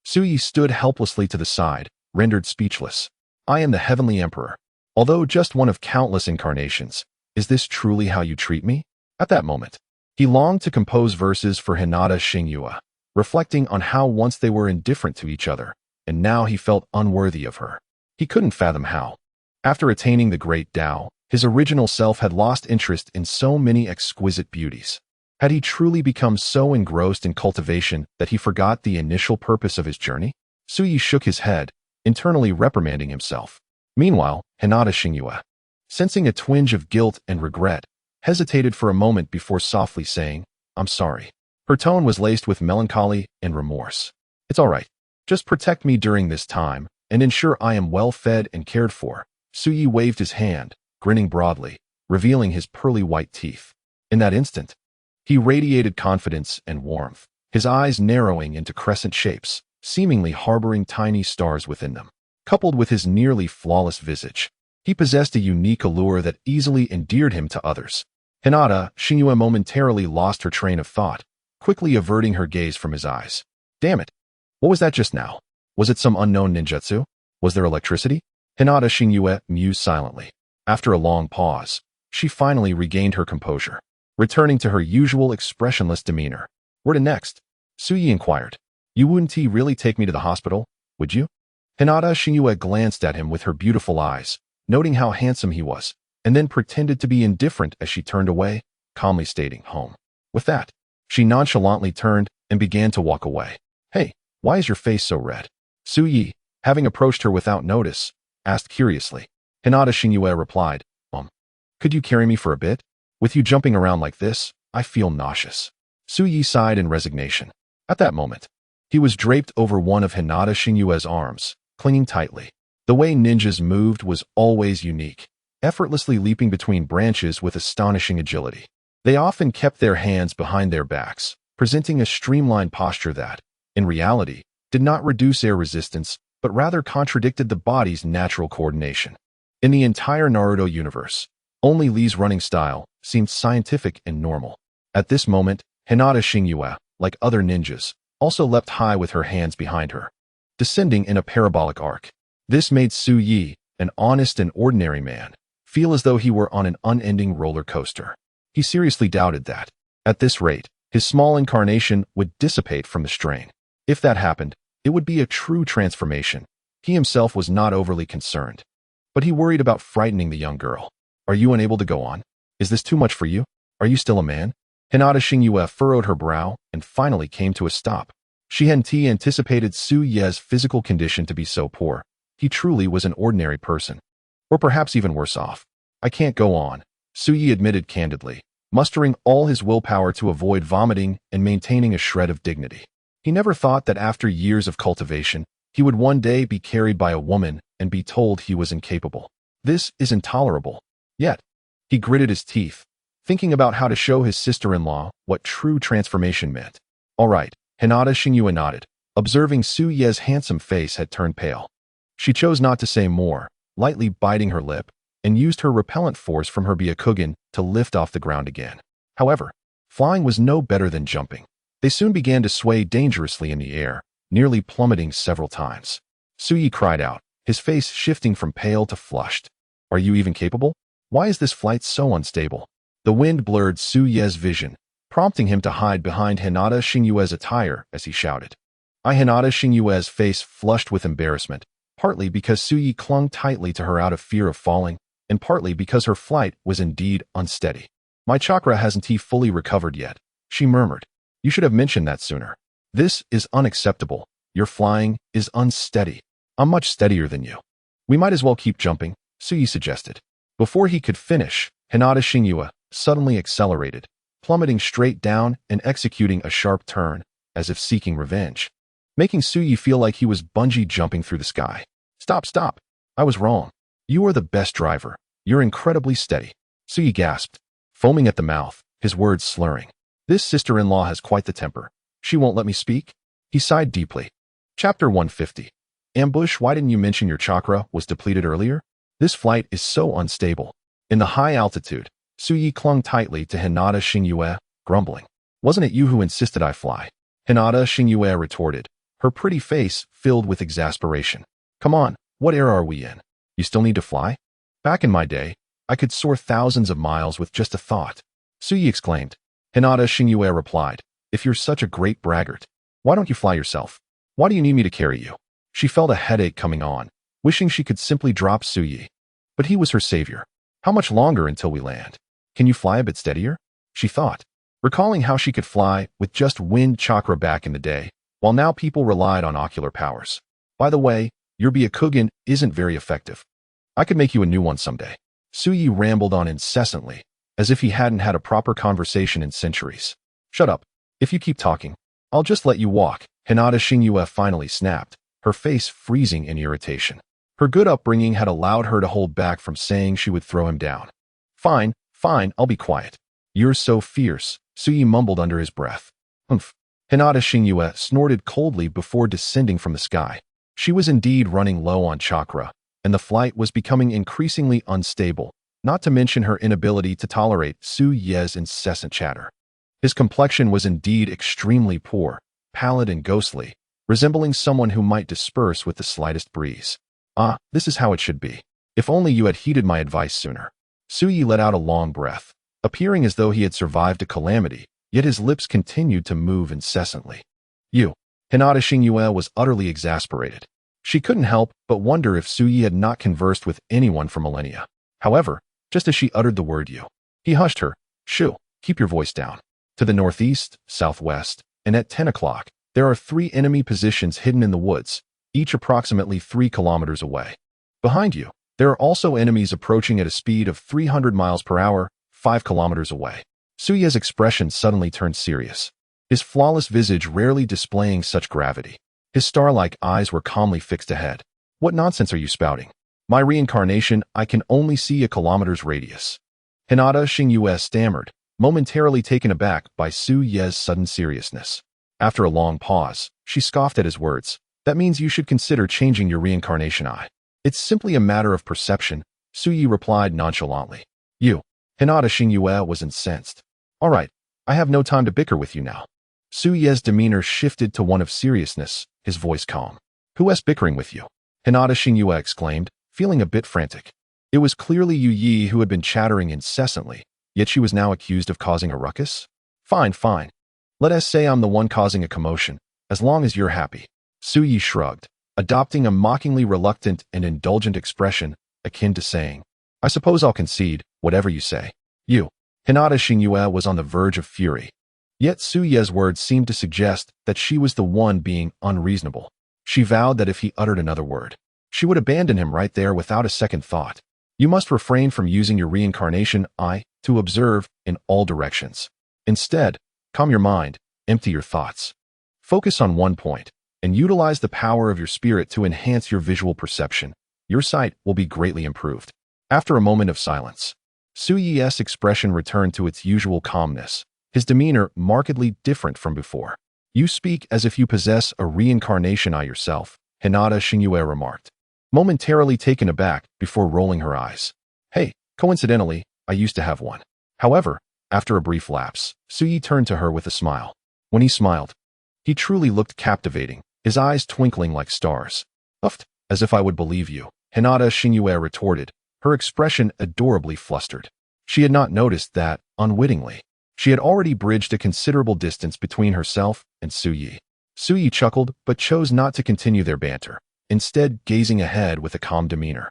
Suyi stood helplessly to the side, rendered speechless. I am the Heavenly Emperor. Although just one of countless incarnations, is this truly how you treat me? At that moment, he longed to compose verses for Hinata Xingyue, reflecting on how once they were indifferent to each other, and now he felt unworthy of her. He couldn't fathom how. After attaining the great Tao, his original self had lost interest in so many exquisite beauties. Had he truly become so engrossed in cultivation that he forgot the initial purpose of his journey? Suyi shook his head, internally reprimanding himself. Meanwhile, Hinata Xingyue, sensing a twinge of guilt and regret, hesitated for a moment before softly saying, I'm sorry. Her tone was laced with melancholy and remorse. It's all right. Just protect me during this time, and ensure I am well fed and cared for. Suyi waved his hand, grinning broadly, revealing his pearly white teeth. In that instant, he radiated confidence and warmth, his eyes narrowing into crescent shapes, seemingly harboring tiny stars within them. Coupled with his nearly flawless visage, he possessed a unique allure that easily endeared him to others. Hinata Xingyue momentarily lost her train of thought, quickly averting her gaze from his eyes. Damn it! What was that just now? Was it some unknown ninjutsu? Was there electricity? Hinata Xingyue mused silently. After a long pause, she finally regained her composure, returning to her usual expressionless demeanor. Where to next? Suyi inquired. You wouldn't really take me to the hospital, would you? Hinata Xingyue glanced at him with her beautiful eyes, noting how handsome he was, and then pretended to be indifferent as she turned away, calmly stating, home. With that, she nonchalantly turned and began to walk away. Hey, why is your face so red? Suyi, having approached her without notice, asked curiously. Hinata Xingyue replied, could you carry me for a bit? With you jumping around like this, I feel nauseous. Suyi sighed in resignation. At that moment, he was draped over one of Hinata Xingyue's arms, clinging tightly. The way ninjas moved was always unique, effortlessly leaping between branches with astonishing agility. They often kept their hands behind their backs, presenting a streamlined posture that, in reality, did not reduce air resistance, but rather contradicted the body's natural coordination. In the entire Naruto universe, only Lee's running style seemed scientific and normal. At this moment, Hinata Shingyue, like other ninjas, also leapt high with her hands behind her, descending in a parabolic arc. This made Su Yi, an honest and ordinary man, feel as though he were on an unending roller coaster. He seriously doubted that, at this rate, his small incarnation would dissipate from the strain. If that happened, it would be a true transformation. He himself was not overly concerned, but he worried about frightening the young girl. Are you unable to go on? Is this too much for you? Are you still a man? Hinata Shingyue furrowed her brow and finally came to a stop. She hadn't anticipated Su Ye's physical condition to be so poor. He truly was an ordinary person. Or perhaps even worse off. I can't go on, Su Yi admitted candidly, mustering all his willpower to avoid vomiting and maintaining a shred of dignity. He never thought that after years of cultivation, he would one day be carried by a woman and be told he was incapable. This is intolerable. Yet, he gritted his teeth, thinking about how to show his sister-in-law what true transformation meant. All right, Hinata Shingyue nodded, observing Su Ye's handsome face had turned pale. She chose not to say more, lightly biting her lip, and used her repellent force from her Byakugan to lift off the ground again. However, flying was no better than jumping. They soon began to sway dangerously in the air, nearly plummeting several times. Su Yi cried out, his face shifting from pale to flushed. Are you even capable? Why is this flight so unstable? The wind blurred Su Ye's vision, prompting him to hide behind Hinata Shingyue's attire as he shouted. Hinata Shingyue's face flushed with embarrassment, partly because Su Yi clung tightly to her out of fear of falling, and partly because her flight was indeed unsteady. My chakra hasn't fully recovered yet, she murmured. You should have mentioned that sooner. This is unacceptable. Your flying is unsteady. I'm much steadier than you. We might as well keep jumping, Su Yi suggested. Before he could finish, Hinata Shingyue suddenly accelerated, plummeting straight down and executing a sharp turn, as if seeking revenge, making Su Yi feel like he was bungee jumping through the sky. Stop. I was wrong. You are the best driver. You're incredibly steady. Su Yi gasped, foaming at the mouth, his words slurring. This sister-in-law has quite the temper. She won't let me speak? He sighed deeply. Chapter 150. Ambush. Why didn't you mention your chakra was depleted earlier? This flight is so unstable. In the high altitude, Su Yi clung tightly to Hinata Shingyue, grumbling. Wasn't it you who insisted I fly? Hinata Shingyue retorted, her pretty face filled with exasperation. Come on, what era are we in? You still need to fly? Back in my day, I could soar thousands of miles with just a thought. Su Yi exclaimed. Hinata Shingyue replied, if you're such a great braggart, why don't you fly yourself? Why do you need me to carry you? She felt a headache coming on, wishing she could simply drop Su Yi. But he was her savior. How much longer until we land? Can you fly a bit steadier? She thought, recalling how she could fly with just wind chakra back in the day, while now people relied on ocular powers. By the way, your Byakugan isn't very effective. I could make you a new one someday. Su Yi rambled on incessantly, as if he hadn't had a proper conversation in centuries. Shut up. If you keep talking, I'll just let you walk, Hinata Shingyue finally snapped, her face freezing in irritation. Her good upbringing had allowed her to hold back from saying she would throw him down. Fine, I'll be quiet. You're so fierce, Su Yi mumbled under his breath. Humph. Hinata Shingyue snorted coldly before descending from the sky. She was indeed running low on chakra, and the flight was becoming increasingly unstable, not to mention her inability to tolerate Su Ye's incessant chatter. His complexion was indeed extremely poor, pallid and ghostly, resembling someone who might disperse with the slightest breeze. This is how it should be. If only you had heeded my advice sooner. Su Yi let out a long breath, appearing as though he had survived a calamity, yet his lips continued to move incessantly. You. Hinata Shingyue was utterly exasperated. She couldn't help but wonder if Su Yi had not conversed with anyone for millennia. However, just as she uttered the word you, he hushed her. Shoo, keep your voice down. To the northeast, southwest, and at 10 o'clock, there are 3 enemy positions hidden in the woods, each approximately 3 kilometers away. Behind you, there are also enemies approaching at a speed of 300 miles per hour, 5 kilometers away. Su Yi's expression suddenly turned serious, his flawless visage rarely displaying such gravity. His star-like eyes were calmly fixed ahead. What nonsense are you spouting? My reincarnation, I can only see a kilometer's radius. Hinata Xingyue stammered, momentarily taken aback by Su Ye's sudden seriousness. After a long pause, she scoffed at his words. That means you should consider changing your reincarnation eye. It's simply a matter of perception, Su Yi replied nonchalantly. You. Hinata Xingyue was incensed. All right, I have no time to bicker with you now. Su Ye's demeanor shifted to one of seriousness, his voice calm. Who is bickering with you? Hinata Xingyue exclaimed, feeling a bit frantic. It was clearly Yu Yi who had been chattering incessantly, yet she was now accused of causing a ruckus? Fine, fine. Let us say I'm the one causing a commotion, as long as you're happy. Su Yi shrugged, adopting a mockingly reluctant and indulgent expression, akin to saying, I suppose I'll concede, whatever you say. You. Hinata Xingyue was on the verge of fury. Yet Su Ye's words seemed to suggest that she was the one being unreasonable. She vowed that if he uttered another word, she would abandon him right there without a second thought. You must refrain from using your reincarnation eye to observe in all directions. Instead, calm your mind, empty your thoughts. Focus on one point, and utilize the power of your spirit to enhance your visual perception. Your sight will be greatly improved. After a moment of silence, Su Yi's expression returned to its usual calmness, his demeanor markedly different from before. You speak as if you possess a reincarnation eye yourself, Hinata Xingyue remarked, momentarily taken aback before rolling her eyes. Hey, coincidentally, I used to have one. However, after a brief lapse, Su Yi turned to her with a smile. When he smiled, he truly looked captivating, his eyes twinkling like stars. Uffed, as if I would believe you, Hinata Xingyue retorted, her expression adorably flustered. She had not noticed that, unwittingly, she had already bridged a considerable distance between herself and Su Yi. Su Yi chuckled but chose not to continue their banter, instead gazing ahead with a calm demeanor,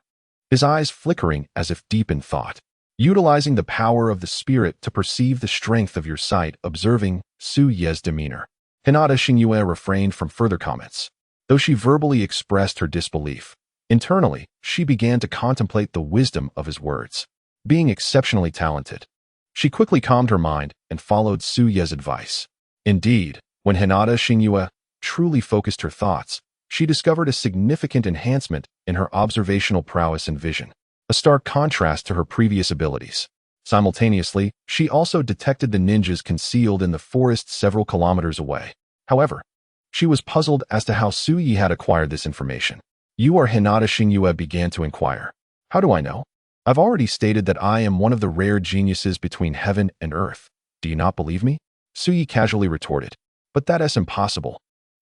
his eyes flickering as if deep in thought. Utilizing the power of the spirit to perceive the strength of your sight, observing Su Ye's demeanor, Hinata Xingyue refrained from further comments. Though she verbally expressed her disbelief, internally, she began to contemplate the wisdom of his words. Being exceptionally talented, she quickly calmed her mind and followed Su Ye's advice. Indeed, when Hinata Xingyue truly focused her thoughts, she discovered a significant enhancement in her observational prowess and vision, a stark contrast to her previous abilities. Simultaneously, she also detected the ninjas concealed in the forest several kilometers away. However, she was puzzled as to how Su Yi had acquired this information. You or Hinata Xingyue began to inquire. How do I know? I've already stated that I am one of the rare geniuses between heaven and earth. Do you not believe me? Su Yi casually retorted. But that is impossible.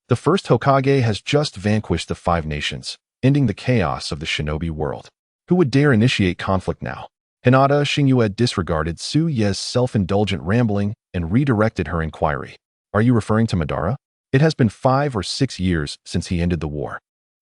The first Hokage has just vanquished the 5 nations, ending the chaos of the shinobi world. Who would dare initiate conflict now? Hinata Xingyue disregarded Su Ye's self-indulgent rambling and redirected her inquiry. Are you referring to Madara? It has been 5 or 6 years since he ended the war.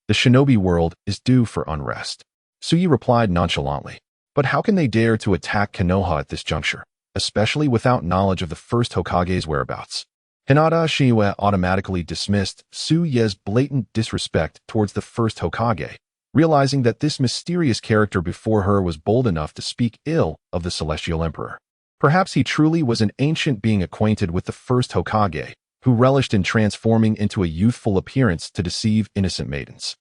The shinobi world is due for unrest. Su Yi replied nonchalantly. But how can they dare to attack Konoha at this juncture, especially without knowledge of the first Hokage's whereabouts? Hinata Xingyue automatically dismissed Su Ye's blatant disrespect towards the first Hokage, realizing that this mysterious character before her was bold enough to speak ill of the Celestial Emperor. Perhaps he truly was an ancient being acquainted with the first Hokage, who relished in transforming into a youthful appearance to deceive innocent maidens.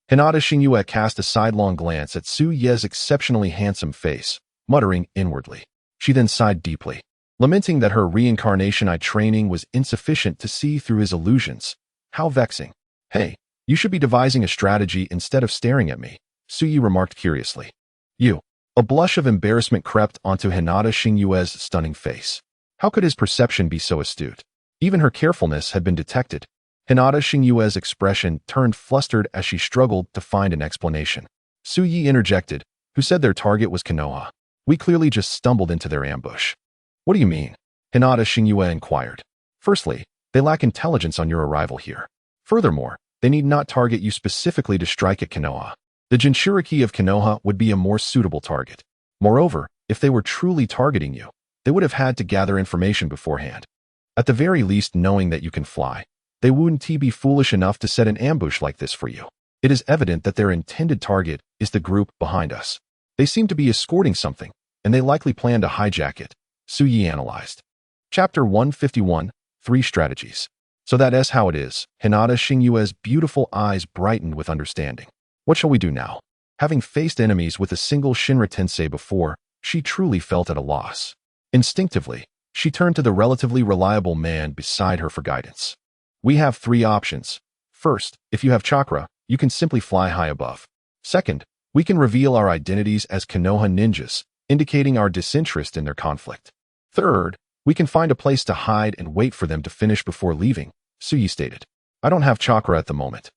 Hinata Xingyue cast a sidelong glance at Su Ye's exceptionally handsome face, muttering inwardly. She then sighed deeply, lamenting that her reincarnation eye training was insufficient to see through his illusions. How vexing. Hey, you should be devising a strategy instead of staring at me, Su Yi remarked curiously. You. A blush of embarrassment crept onto Hinata Xingyue's stunning face. How could his perception be so astute? Even her carefulness had been detected. Hinata Xingyue's expression turned flustered as she struggled to find an explanation. Su Yi interjected, who said their target was Konoha. We clearly just stumbled into their ambush. What do you mean? Hinata Xingyue inquired. Firstly, they lack intelligence on your arrival here. Furthermore, they need not target you specifically to strike at Konoha. The Jinchuriki of Konoha would be a more suitable target. Moreover, if they were truly targeting you, they would have had to gather information beforehand. At the very least, knowing that you can fly, they wouldn't be foolish enough to set an ambush like this for you. It is evident that their intended target is the group behind us. They seem to be escorting something, and they likely plan to hijack it, Su Yi analyzed. Chapter 151, 3 Strategies. So that is how it is. Hinata Xingyue's beautiful eyes brightened with understanding. What shall we do now? Having faced enemies with a single Shinra Tensei before, she truly felt at a loss. Instinctively, she turned to the relatively reliable man beside her for guidance. We have 3 options. First, if you have chakra, you can simply fly high above. Second, we can reveal our identities as Konoha ninjas, indicating our disinterest in their conflict. Third, we can find a place to hide and wait for them to finish before leaving, Suyi stated. I don't have chakra at the moment.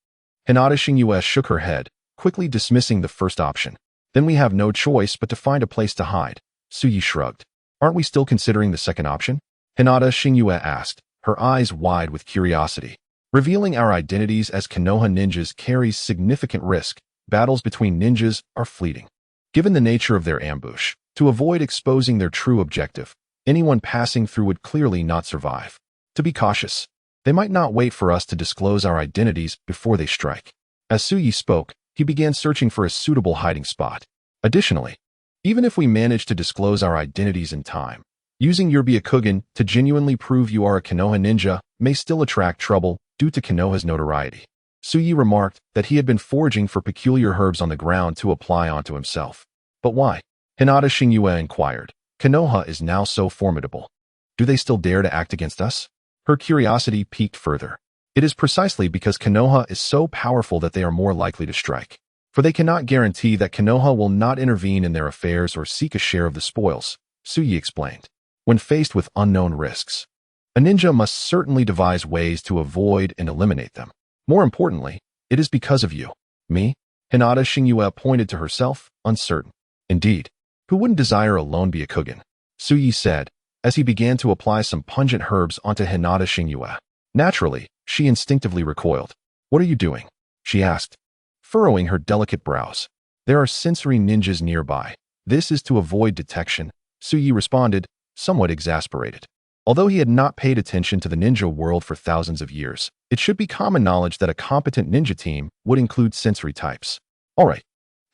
Hinata Shingyue shook her head, quickly dismissing the first option. Then we have no choice but to find a place to hide, Suyi shrugged. Aren't we still considering the second option? Hinata Shingyue asked, her eyes wide with curiosity. Revealing our identities as Konoha ninjas carries significant risk. Battles between ninjas are fleeting. Given the nature of their ambush, to avoid exposing their true objective, anyone passing through would clearly not survive. To be cautious, they might not wait for us to disclose our identities before they strike. As Suyi spoke, he began searching for a suitable hiding spot. Additionally, even if we manage to disclose our identities in time, using your Byakugan to genuinely prove you are a Konoha ninja may still attract trouble due to Konoha's notoriety. Suyi remarked that he had been foraging for peculiar herbs on the ground to apply onto himself. But why? Hinata Shingyue inquired. Konoha is now so formidable. Do they still dare to act against us? Her curiosity piqued further. It is precisely because Konoha is so powerful that they are more likely to strike. For they cannot guarantee that Konoha will not intervene in their affairs or seek a share of the spoils, Suyi explained. When faced with unknown risks, a ninja must certainly devise ways to avoid and eliminate them. More importantly, it is because of you. Me? Hinata Shingyue pointed to herself, uncertain. Indeed, who wouldn't desire a lone Byakugan? Suyi said, as he began to apply some pungent herbs onto Hinata Shingyue. Naturally, she instinctively recoiled. What are you doing? She asked, furrowing her delicate brows. There are sensory ninjas nearby. This is to avoid detection, Suyi responded, somewhat exasperated. Although he had not paid attention to the ninja world for thousands of years, it should be common knowledge that a competent ninja team would include sensory types. All right.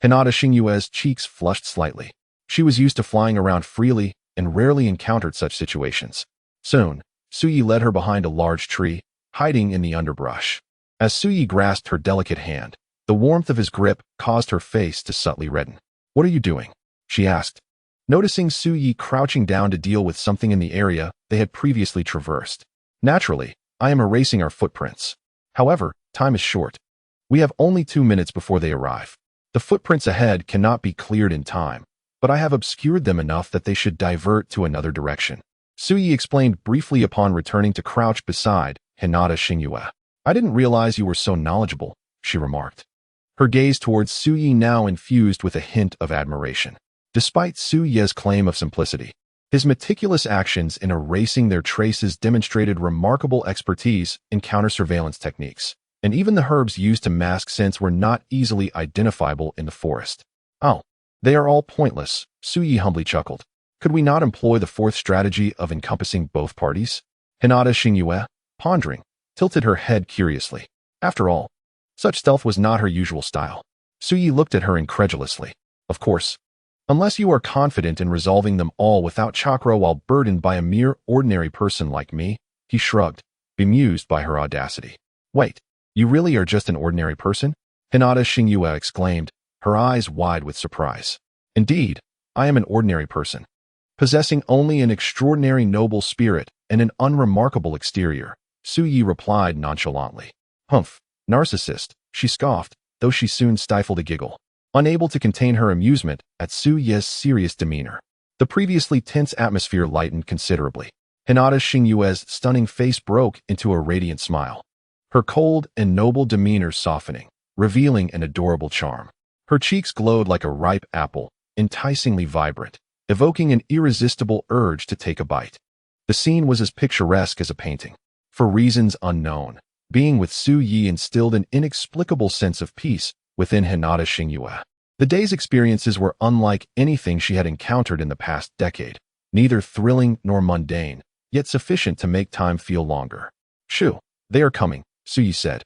Hinata Shingyue's cheeks flushed slightly. She was used to flying around freely and rarely encountered such situations. Soon, Suyi led her behind a large tree, hiding in the underbrush. As Suyi grasped her delicate hand, the warmth of his grip caused her face to subtly redden. What are you doing? She asked, noticing Suyi crouching down to deal with something in the area they had previously traversed. Naturally, I am erasing our footprints. However, time is short. We have only 2 minutes before they arrive. The footprints ahead cannot be cleared in time, but I have obscured them enough that they should divert to another direction. Suyi explained briefly upon returning to crouch beside Hinata Shingyue. I didn't realize you were so knowledgeable, she remarked. Her gaze towards Suyi now infused with a hint of admiration. Despite Suyi's claim of simplicity, his meticulous actions in erasing their traces demonstrated remarkable expertise in counter-surveillance techniques, and even the herbs used to mask scents were not easily identifiable in the forest. Oh, they are all pointless, Suyi humbly chuckled. Could we not employ the fourth strategy of encompassing both parties? Hinata Shingyue, pondering, tilted her head curiously. After all, such stealth was not her usual style. Suyi looked at her incredulously. Of course, unless you are confident in resolving them all without chakra while burdened by a mere ordinary person like me, he shrugged, bemused by her audacity. Wait, you really are just an ordinary person? Hinata Shingyue exclaimed, her eyes wide with surprise. Indeed, I am an ordinary person, possessing only an extraordinary noble spirit and an unremarkable exterior, Suyi replied nonchalantly. Humph, narcissist, she scoffed, though she soon stifled a giggle, unable to contain her amusement at Suyi's serious demeanor. The previously tense atmosphere lightened considerably. Hinata Shingyue's stunning face broke into a radiant smile, her cold and noble demeanor softening, revealing an adorable charm. Her cheeks glowed like a ripe apple, enticingly vibrant, evoking an irresistible urge to take a bite. The scene was as picturesque as a painting. For reasons unknown, being with Suyi instilled an inexplicable sense of peace within Hinata Shingyue. The day's experiences were unlike anything she had encountered in the past decade, neither thrilling nor mundane, yet sufficient to make time feel longer. Shoo, they are coming, Suyi said,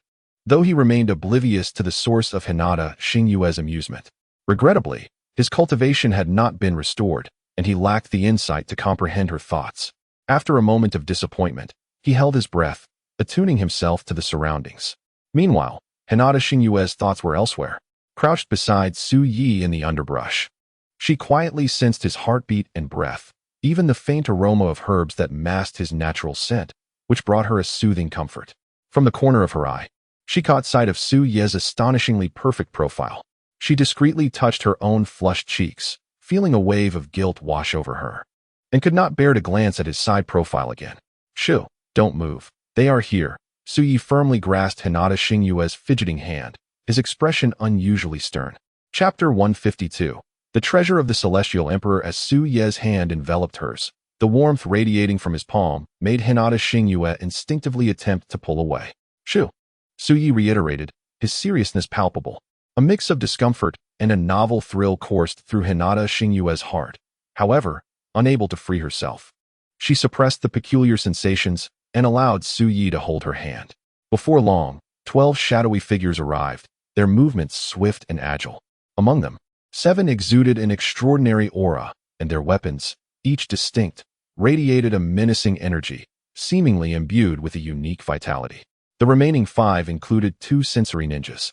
though he remained oblivious to the source of Hinata Shingyue's amusement. Regrettably, his cultivation had not been restored, and he lacked the insight to comprehend her thoughts. After a moment of disappointment, he held his breath, attuning himself to the surroundings. Meanwhile, Hinata Shingyue's thoughts were elsewhere. crouched beside Su Yi in the underbrush. She quietly sensed his heartbeat and breath, even the faint aroma of herbs that masked his natural scent, which brought her a soothing comfort. From the corner of her eye, she caught sight of Su Ye's astonishingly perfect profile. She discreetly touched her own flushed cheeks, feeling a wave of guilt wash over her, and could not bear to glance at his side profile again. Shoo, don't move. They are here. Su Yi firmly grasped Hinata Xingyue's fidgeting hand, his expression unusually stern. Chapter 152. The treasure of the Celestial Emperor. As Su Ye's hand enveloped hers, the warmth radiating from his palm made Hinata Xingyue instinctively attempt to pull away. Shoo. Su Yi reiterated, his seriousness palpable. A mix of discomfort and a novel thrill coursed through Hinata Xingyue's heart. However, unable to free herself, she suppressed the peculiar sensations and allowed Su Yi to hold her hand. Before long, 12 shadowy figures arrived, their movements swift and agile. Among them, 7 exuded an extraordinary aura, and their weapons, each distinct, radiated a menacing energy, seemingly imbued with a unique vitality. The remaining 5 included 2 sensory ninjas,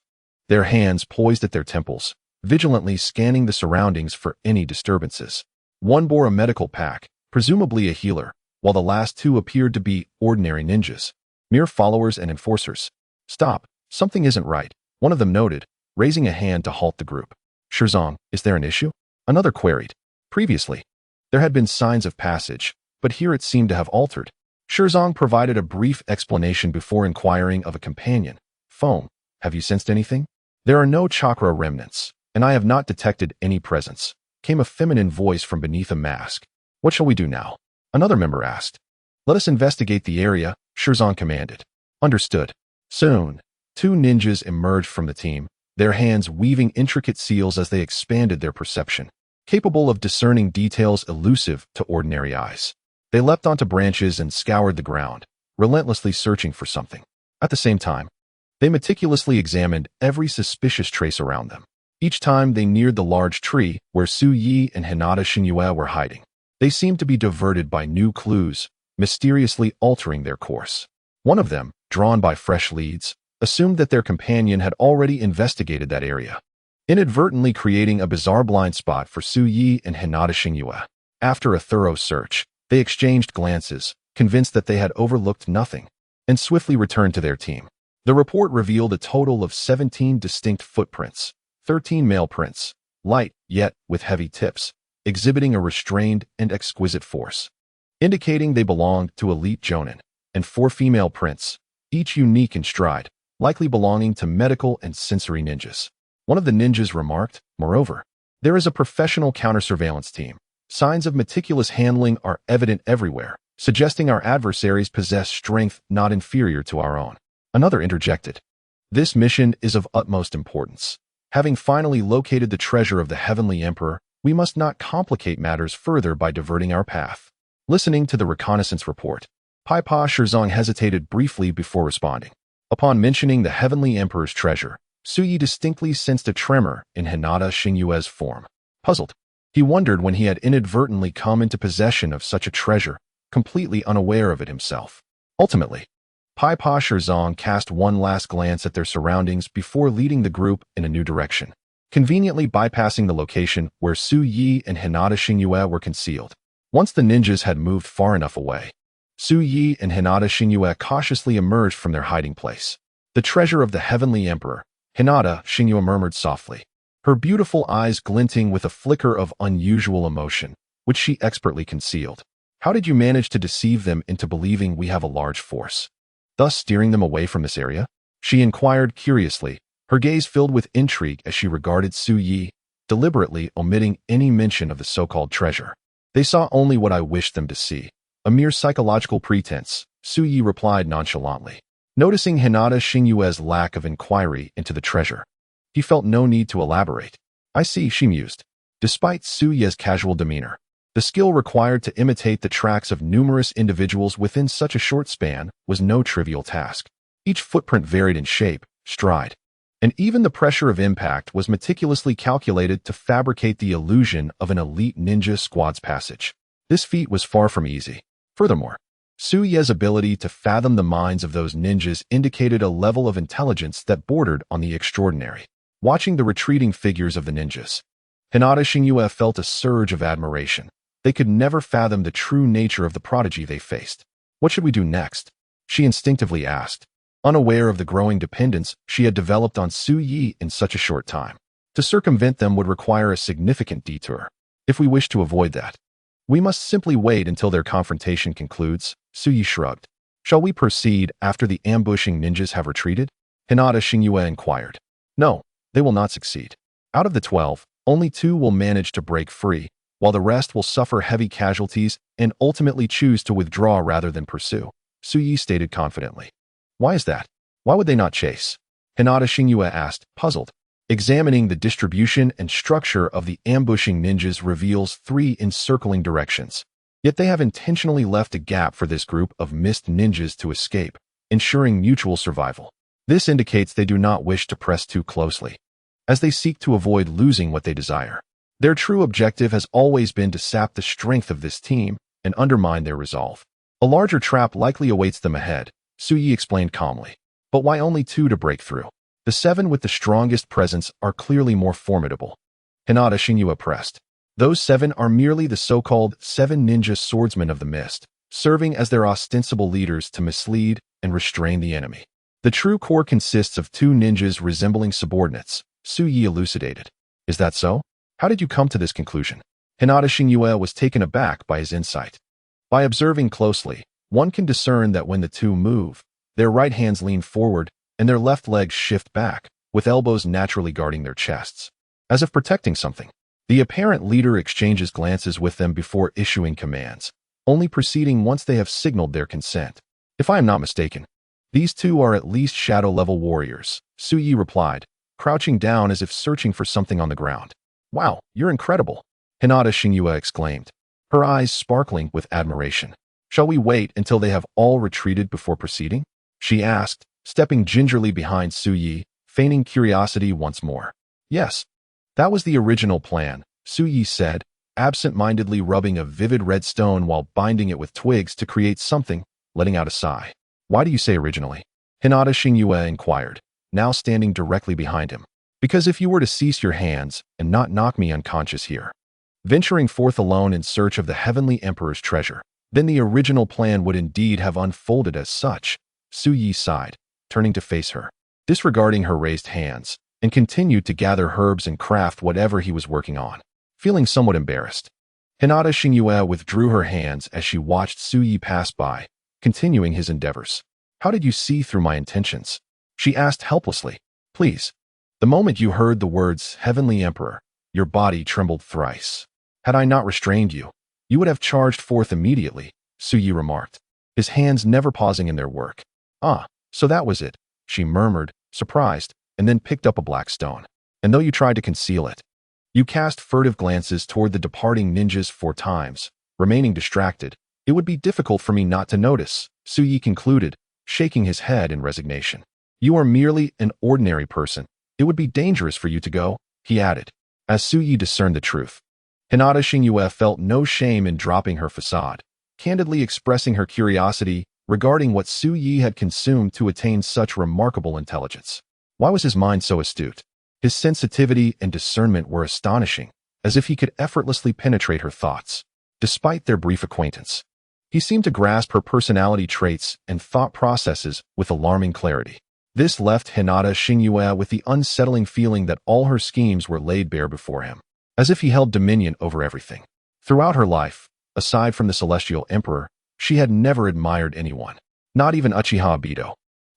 their hands poised at their temples, vigilantly scanning the surroundings for any disturbances. One bore a medical pack, presumably a healer, while the last 2 appeared to be ordinary ninjas, mere followers and enforcers. Stop, something isn't right, one of them noted, raising a hand to halt the group. Shirzong, is there an issue? Another queried. Previously, there had been signs of passage, but here it seemed to have altered. Shirzong provided a brief explanation before inquiring of a companion. Foam, have you sensed anything? There are no chakra remnants, and I have not detected any presence, came a feminine voice from beneath a mask. What shall we do now? Another member asked. Let us investigate the area, Shirzong commanded. Understood. Soon, 2 ninjas emerged from the team, their hands weaving intricate seals as they expanded their perception, capable of discerning details elusive to ordinary eyes. They leapt onto branches and scoured the ground, relentlessly searching for something. At the same time, they meticulously examined every suspicious trace around them. Each time they neared the large tree where Su Yi and Hinata Xingyue were hiding, they seemed to be diverted by new clues, mysteriously altering their course. One of them, drawn by fresh leads, assumed that their companion had already investigated that area, inadvertently creating a bizarre blind spot for Su Yi and Hinata Xingyue. After a thorough search, they exchanged glances, convinced that they had overlooked nothing, and swiftly returned to their team. The report revealed a total of 17 distinct footprints, 13 male prints, light yet with heavy tips, exhibiting a restrained and exquisite force, indicating they belonged to elite jonin, and 4 female prints, each unique in stride, likely belonging to medical and sensory ninjas. One of the ninjas remarked, moreover, there is a professional counter-surveillance team. Signs of meticulous handling are evident everywhere, suggesting our adversaries possess strength not inferior to our own. Another interjected. This mission is of utmost importance. Having finally located the treasure of the Heavenly Emperor, we must not complicate matters further by diverting our path. Listening to the reconnaissance report, Paipa Shirzong hesitated briefly before responding. Upon mentioning the Heavenly Emperor's treasure, Su Yi distinctly sensed a tremor in Hinata Xingyue's form. Puzzled, he wondered when he had inadvertently come into possession of such a treasure, completely unaware of it himself. Ultimately, Paipa Shirzong cast one last glance at their surroundings before leading the group in a new direction, conveniently bypassing the location where Su Yi and Hinata Xingyue were concealed. Once the ninjas had moved far enough away, Su Yi and Hinata Xingyue cautiously emerged from their hiding place. The treasure of the Heavenly Emperor, Hinata Xingyue murmured softly, her beautiful eyes glinting with a flicker of unusual emotion, which she expertly concealed. How did you manage to deceive them into believing we have a large force, thus steering them away from this area? She inquired curiously, her gaze filled with intrigue as she regarded Su Yi, deliberately omitting any mention of the so-called treasure. They saw only what I wished them to see, a mere psychological pretense, Su Yi replied nonchalantly. Noticing Hinata Xingyue's lack of inquiry into the treasure, he felt no need to elaborate. I see, she mused. Despite Su Yi's casual demeanor, the skill required to imitate the tracks of numerous individuals within such a short span was no trivial task. Each footprint varied in shape, stride, and even the pressure of impact was meticulously calculated to fabricate the illusion of an elite ninja squad's passage. This feat was far from easy. Furthermore, Su Yi's ability to fathom the minds of those ninjas indicated a level of intelligence that bordered on the extraordinary. Watching the retreating figures of the ninjas, Hinata Shingyue felt a surge of admiration. They could never fathom the true nature of the prodigy they faced. What should we do next? She instinctively asked, unaware of the growing dependence she had developed on Su Yi in such a short time. To circumvent them would require a significant detour. If we wish to avoid that, we must simply wait until their confrontation concludes. Su Yi shrugged. Shall we proceed after the ambushing ninjas have retreated? Hinata Shingyue inquired. No, they will not succeed. Out of the 12, only 2 will manage to break free, while the rest will suffer heavy casualties and ultimately choose to withdraw rather than pursue, Su Yi stated confidently. Why is that? Why would they not chase? Hinata Shingyue asked, puzzled. Examining the distribution and structure of the ambushing ninjas reveals 3 encircling directions. Yet they have intentionally left a gap for this group of mist ninjas to escape, ensuring mutual survival. This indicates they do not wish to press too closely, as they seek to avoid losing what they desire. Their true objective has always been to sap the strength of this team and undermine their resolve. A larger trap likely awaits them ahead, Su Yi explained calmly. But why only 2 to break through? The 7 with the strongest presence are clearly more formidable. Hinata Shingyue pressed. Those 7 are merely the so-called 7 ninja swordsmen of the mist, serving as their ostensible leaders to mislead and restrain the enemy. The true core consists of 2 ninjas resembling subordinates, Su Yi elucidated. Is that so? How did you come to this conclusion? Hinata Shingyue was taken aback by his insight. By observing closely, one can discern that when the 2 move, their right hands lean forward and their left legs shift back, with elbows naturally guarding their chests, as if protecting something. The apparent leader exchanges glances with them before issuing commands, only proceeding once they have signaled their consent. If I am not mistaken, these 2 are at least shadow-level warriors, Su Yi replied, crouching down as if searching for something on the ground. Wow, you're incredible, Hinata Shingyue exclaimed, her eyes sparkling with admiration. Shall we wait until they have all retreated before proceeding? She asked, stepping gingerly behind Su Yi, feigning curiosity once more. Yes, that was the original plan, Su Yi said, absent-mindedly rubbing a vivid red stone while binding it with twigs to create something, letting out a sigh. Why do you say originally? Hinata Shingyue inquired, now standing directly behind him. Because if you were to cease your hands and not knock me unconscious here, venturing forth alone in search of the Heavenly Emperor's treasure, then the original plan would indeed have unfolded as such, Su Yi sighed, turning to face her, disregarding her raised hands, and continued to gather herbs and craft whatever he was working on. Feeling somewhat embarrassed, Hinata Shingyue withdrew her hands as she watched Su Yi pass by, continuing his endeavors. How did you see through my intentions? She asked helplessly. Please. The moment you heard the words Heavenly Emperor, your body trembled thrice. Had I not restrained you, you would have charged forth immediately, Su Yi remarked, his hands never pausing in their work. Ah, so that was it, she murmured, surprised, and then picked up a black stone. And though you tried to conceal it, you cast furtive glances toward the departing ninjas 4 times, remaining distracted. It would be difficult for me not to notice, Su Yi concluded, shaking his head in resignation. You are merely an ordinary person. It would be dangerous for you to go, he added, as Su Yi discerned the truth. Hinata Shingyue felt no shame in dropping her facade, candidly expressing her curiosity regarding what Su Yi had consumed to attain such remarkable intelligence. Why was his mind so astute? His sensitivity and discernment were astonishing, as if he could effortlessly penetrate her thoughts. Despite their brief acquaintance, he seemed to grasp her personality traits and thought processes with alarming clarity. This left Hinata Shingyue with the unsettling feeling that all her schemes were laid bare before him, as if he held dominion over everything. Throughout her life, aside from the Celestial Emperor, she had never admired anyone, not even Uchiha Obito,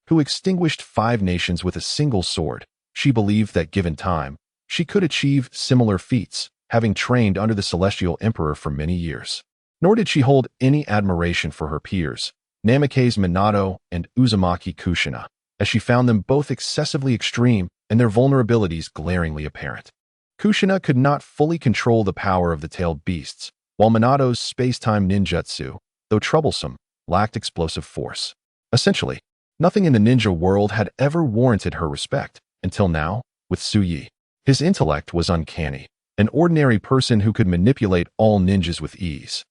who extinguished 5 nations with a single sword. She believed that given time, she could achieve similar feats, having trained under the Celestial Emperor for many years. Nor did she hold any admiration for her peers, Namikaze Minato and Uzumaki Kushina, as she found them both excessively extreme and their vulnerabilities glaringly apparent. Kushina could not fully control the power of the tailed beasts, while Minato's space-time ninjutsu, though troublesome, lacked explosive force. Essentially, nothing in the ninja world had ever warranted her respect, until now, with Su Yi. His intellect was uncanny, an ordinary person who could manipulate all ninjas with ease,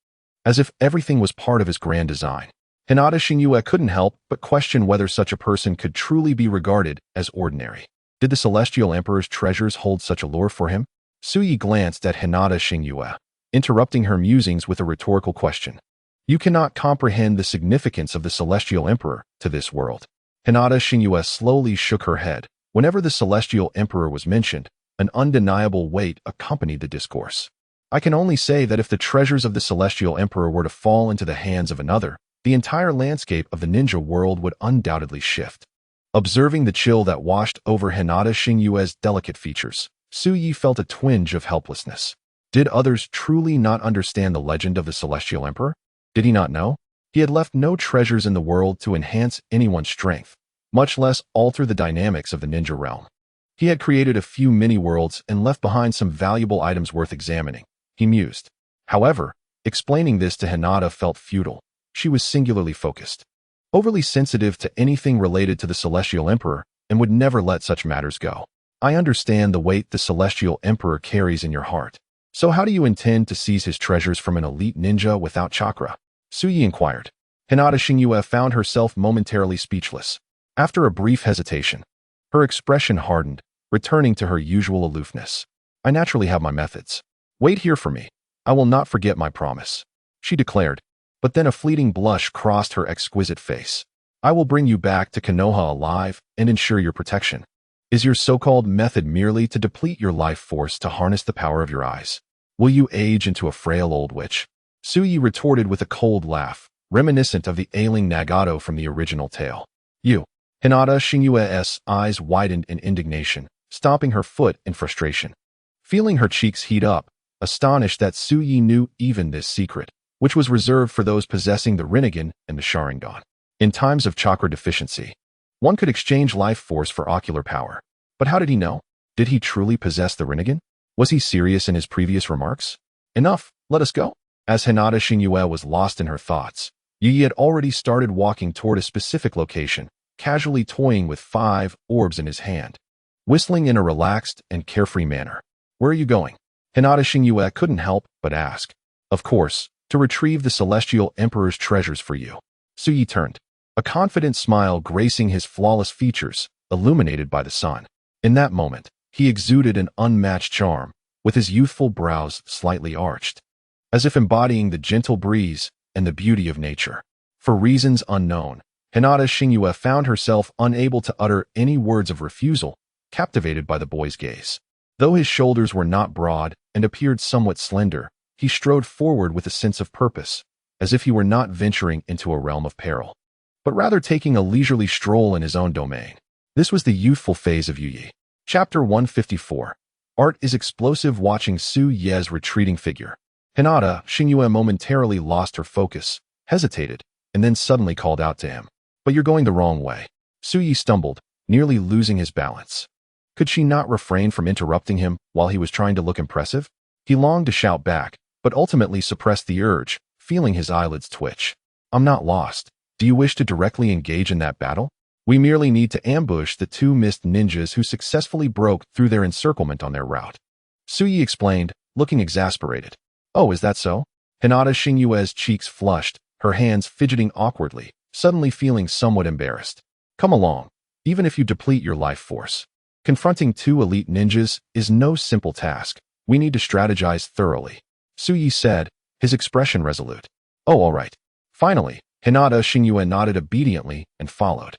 as if everything was part of his grand design. Hinata Shingyue couldn't help but question whether such a person could truly be regarded as ordinary. Did the Celestial Emperor's treasures hold such allure for him? Suyi glanced at Hinata Xingyue, interrupting her musings with a rhetorical question. You cannot comprehend the significance of the Celestial Emperor to this world. Hinata Xingyue slowly shook her head. Whenever the Celestial Emperor was mentioned, an undeniable weight accompanied the discourse. I can only say that if the treasures of the Celestial Emperor were to fall into the hands of another, the entire landscape of the ninja world would undoubtedly shift. Observing the chill that washed over Hinata Xingyue's delicate features, Suyi felt a twinge of helplessness. Did others truly not understand the legend of the Celestial Emperor? Did he not know? He had left no treasures in the world to enhance anyone's strength, much less alter the dynamics of the ninja realm. He had created a few mini-worlds and left behind some valuable items worth examining, he mused. However, explaining this to Hinata felt futile. She was singularly focused, overly sensitive to anything related to the Celestial Emperor, and would never let such matters go. I understand the weight the Celestial Emperor carries in your heart. So how do you intend to seize his treasures from an elite ninja without chakra? Suyi inquired. Hinata Xingyue found herself momentarily speechless. After a brief hesitation, her expression hardened, returning to her usual aloofness. I naturally have my methods. Wait here for me. I will not forget my promise, she declared, but then a fleeting blush crossed her exquisite face. I will bring you back to Konoha alive and ensure your protection. Is your so-called method merely to deplete your life force to harness the power of your eyes? Will you age into a frail old witch? Suyi retorted with a cold laugh, reminiscent of the ailing Nagato from the original tale. You. Hinata Xingyue's eyes widened in indignation, stomping her foot in frustration. Feeling her cheeks heat up, astonished that Suyi knew even this secret, which was reserved for those possessing the Rinnegan and the Sharingan. In times of chakra deficiency, one could exchange life force for ocular power. But how did he know? Did he truly possess the Rinnegan? Was he serious in his previous remarks? Enough, let us go. As Hinata Xingyue was lost in her thoughts, Yi had already started walking toward a specific location, casually toying with 5 orbs in his hand, whistling in a relaxed and carefree manner. Where are you going? Hinata Xingyue couldn't help but ask. Of course, to retrieve the Celestial Emperor's treasures for you. Suyi turned, a confident smile gracing his flawless features, illuminated by the sun. In that moment, he exuded an unmatched charm, with his youthful brows slightly arched, as if embodying the gentle breeze and the beauty of nature. For reasons unknown, Hinata Xingyue found herself unable to utter any words of refusal, captivated by the boy's gaze. Though his shoulders were not broad and appeared somewhat slender, he strode forward with a sense of purpose, as if he were not venturing into a realm of peril, but rather taking a leisurely stroll in his own domain. This was the youthful phase of Yu Yi. Chapter 154. Art is explosive. Watching Su Ye's retreating figure, Hinata Xingyue momentarily lost her focus, hesitated, and then suddenly called out to him. But you're going the wrong way. Su Yi stumbled, nearly losing his balance. Could she not refrain from interrupting him while he was trying to look impressive? He longed to shout back, but ultimately suppressed the urge, feeling his eyelids twitch. I'm not lost. Do you wish to directly engage in that battle? We merely need to ambush the 2 mist ninjas who successfully broke through their encirclement on their route. Suyi explained, looking exasperated. Oh, is that so? Hinata Xingyue's cheeks flushed, her hands fidgeting awkwardly, suddenly feeling somewhat embarrassed. Come along, even if you deplete your life force. Confronting 2 elite ninjas is no simple task. We need to strategize thoroughly, Suyi said, his expression resolute. Oh, all right. Finally, Hinata Xingyue nodded obediently and followed.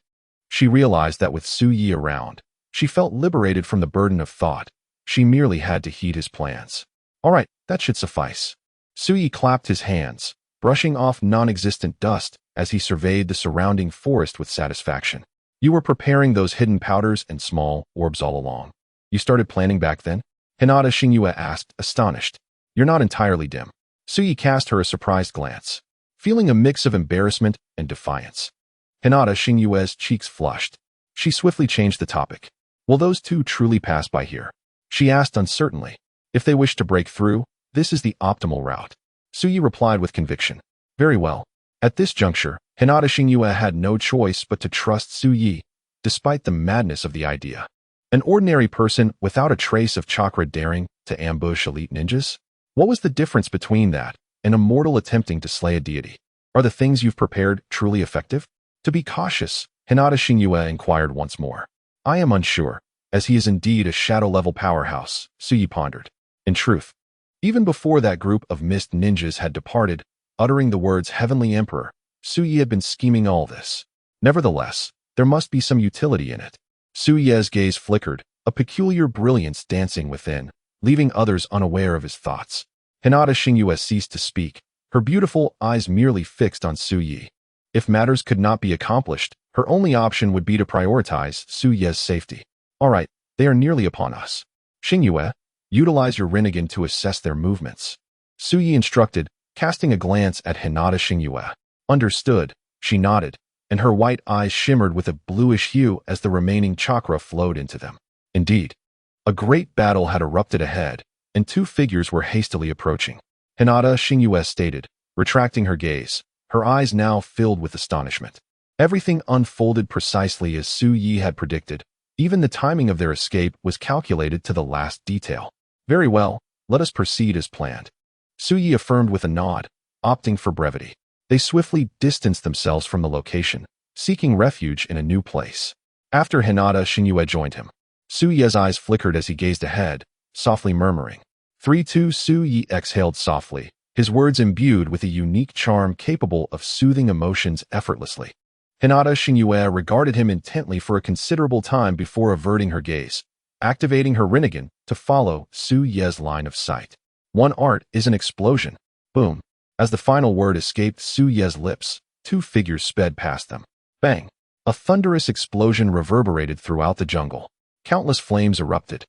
She realized that with Suyi around, she felt liberated from the burden of thought. She merely had to heed his plans. All right, that should suffice. Suyi clapped his hands, brushing off non-existent dust as he surveyed the surrounding forest with satisfaction. You were preparing those hidden powders and small orbs all along. You started planning back then? Hinata Xingyue asked, astonished. You're not entirely dim. Suyi cast her a surprised glance, feeling a mix of embarrassment and defiance. Hinata Xingyue's cheeks flushed. She swiftly changed the topic. Will those 2 truly pass by here? She asked uncertainly. If they wish to break through, this is the optimal route. Suyi replied with conviction. Very well. At this juncture, Hinata Xingyue had no choice but to trust Suyi, despite the madness of the idea. An ordinary person without a trace of chakra daring to ambush elite ninjas? What was the difference between that and a mortal attempting to slay a deity? Are the things you've prepared truly effective? To be cautious, Hinata Xingyue inquired once more. I am unsure. as he is indeed a shadow-level powerhouse, Suyi pondered. In truth, even before that group of mist ninjas had departed, uttering the words Heavenly Emperor, Suyi had been scheming all this. Nevertheless, there must be some utility in it. Suyi's gaze flickered, a peculiar brilliance dancing within, leaving others unaware of his thoughts. Hinata Xingyue ceased to speak, her beautiful eyes merely fixed on Suyi. If matters could not be accomplished, her only option would be to prioritize Suyi's safety. All right, they are nearly upon us. Xingyue, utilize your Rinnegan to assess their movements. Suyi instructed, casting a glance at Hinata Xingyue. Understood, she nodded, and her white eyes shimmered with a bluish hue as the remaining chakra flowed into them. Indeed, a great battle had erupted ahead, and two figures were hastily approaching. Hinata Xingyue stated, retracting her gaze, her eyes now filled with astonishment. Everything unfolded precisely as Suyi had predicted. Even the timing of their escape was calculated to the last detail. Very well, let us proceed as planned. Suyi affirmed with a nod, opting for brevity. They swiftly distanced themselves from the location, seeking refuge in a new place. After Hinata Xingyue joined him, Suyi's eyes flickered as he gazed ahead, softly murmuring. 3-2 Suyi exhaled softly, his words imbued with a unique charm capable of soothing emotions effortlessly. Hinata Xingyue regarded him intently for a considerable time before averting her gaze, activating her Rinnegan to follow Suyi's line of sight. One art is an explosion. Boom. As the final word escaped Suyi's lips, two figures sped past them. Bang. A thunderous explosion reverberated throughout the jungle. Countless flames erupted,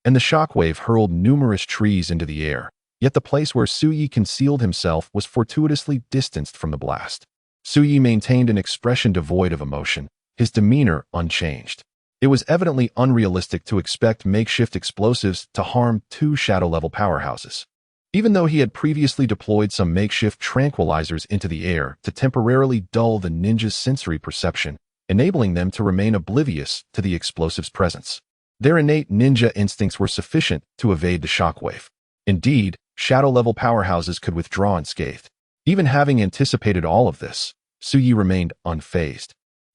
and the shockwave hurled numerous trees into the air, yet the place where Suyi concealed himself was fortuitously distanced from the blast. Suyi maintained an expression devoid of emotion, his demeanor unchanged. It was evidently unrealistic to expect makeshift explosives to harm two shadow-level powerhouses. Even though he had previously deployed some makeshift tranquilizers into the air to temporarily dull the ninja's sensory perception, enabling them to remain oblivious to the explosive's presence. Their innate ninja instincts were sufficient to evade the shockwave. Indeed, shadow-level powerhouses could withdraw unscathed. Even having anticipated all of this, Suyi remained unfazed,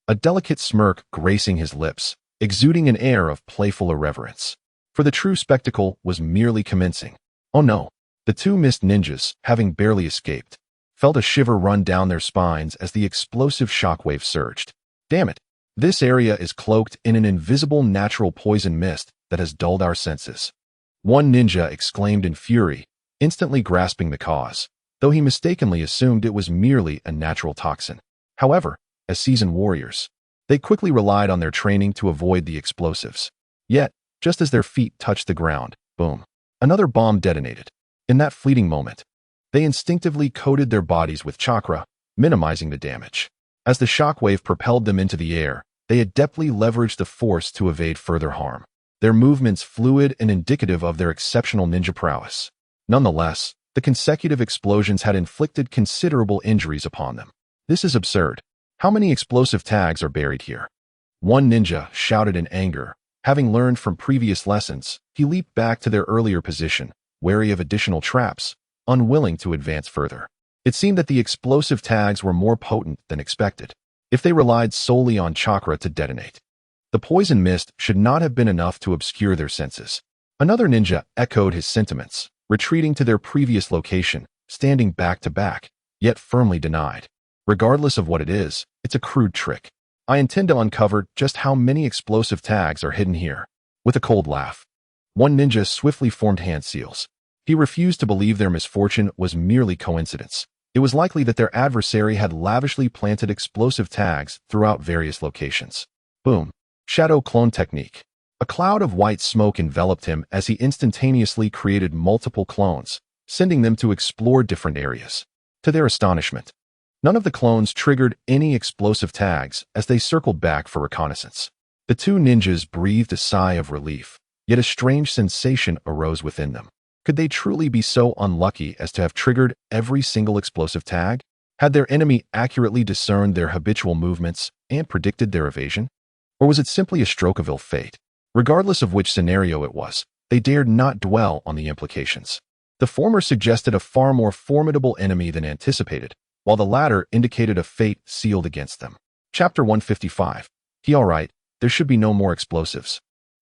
a delicate smirk gracing his lips, exuding an air of playful irreverence. For the true spectacle was merely commencing. Oh no! The two mist ninjas, having barely escaped, felt a shiver run down their spines as the explosive shockwave surged. Damn it! This area is cloaked in an invisible natural poison mist that has dulled our senses. One ninja exclaimed in fury, instantly grasping the cause, though he mistakenly assumed it was merely a natural toxin. However, as seasoned warriors, they quickly relied on their training to avoid the explosives. Yet, just as their feet touched the ground, boom, another bomb detonated. In that fleeting moment, they instinctively coated their bodies with chakra, minimizing the damage. As the shockwave propelled them into the air, they adeptly leveraged the force to evade further harm, their movements fluid and indicative of their exceptional ninja prowess. Nonetheless, the consecutive explosions had inflicted considerable injuries upon them. This is absurd. How many explosive tags are buried here? One ninja shouted in anger. Having learned from previous lessons, he leaped back to their earlier position, wary of additional traps, unwilling to advance further. It seemed that the explosive tags were more potent than expected, if they relied solely on chakra to detonate. The poison mist should not have been enough to obscure their senses. Another ninja echoed his sentiments, retreating to their previous location, standing back to back, yet firmly denied. Regardless of what it is, it's a crude trick. I intend to uncover just how many explosive tags are hidden here. With a cold laugh, one ninja swiftly formed hand seals. He refused to believe their misfortune was merely coincidence. It was likely that their adversary had lavishly planted explosive tags throughout various locations. Boom. Shadow clone technique. A cloud of white smoke enveloped him as he instantaneously created multiple clones, sending them to explore different areas. To their astonishment, none of the clones triggered any explosive tags as they circled back for reconnaissance. The two ninjas breathed a sigh of relief, yet a strange sensation arose within them. Could they truly be so unlucky as to have triggered every single explosive tag? Had their enemy accurately discerned their habitual movements and predicted their evasion? Or was it simply a stroke of ill fate? Regardless of which scenario it was, they dared not dwell on the implications. The former suggested a far more formidable enemy than anticipated, while the latter indicated a fate sealed against them. Chapter 155. He all right, there should be no more explosives.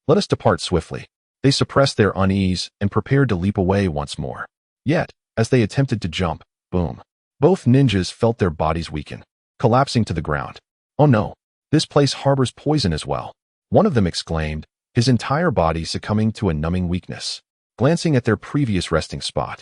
Let us depart swiftly. They suppressed their unease and prepared to leap away once more. Yet, as they attempted to jump, boom. Both ninjas felt their bodies weaken, collapsing to the ground. Oh no, this place harbors poison as well. One of them exclaimed, his entire body succumbing to a numbing weakness. Glancing at their previous resting spot,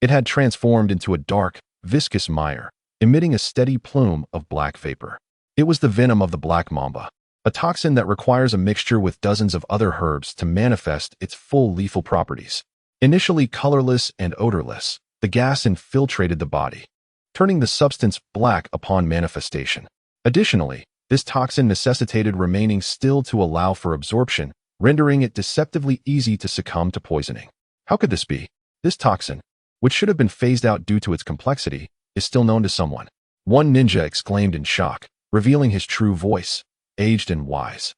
it had transformed into a dark, viscous mire, emitting a steady plume of black vapor. It was the venom of the black mamba, a toxin that requires a mixture with dozens of other herbs to manifest its full lethal properties. Initially colorless and odorless, the gas infiltrated the body, turning the substance black upon manifestation. Additionally, this toxin necessitated remaining still to allow for absorption, rendering it deceptively easy to succumb to poisoning. How could this be? This toxin, which should have been phased out due to its complexity, is still known to someone. One ninja exclaimed in shock, revealing his true voice, aged and wise,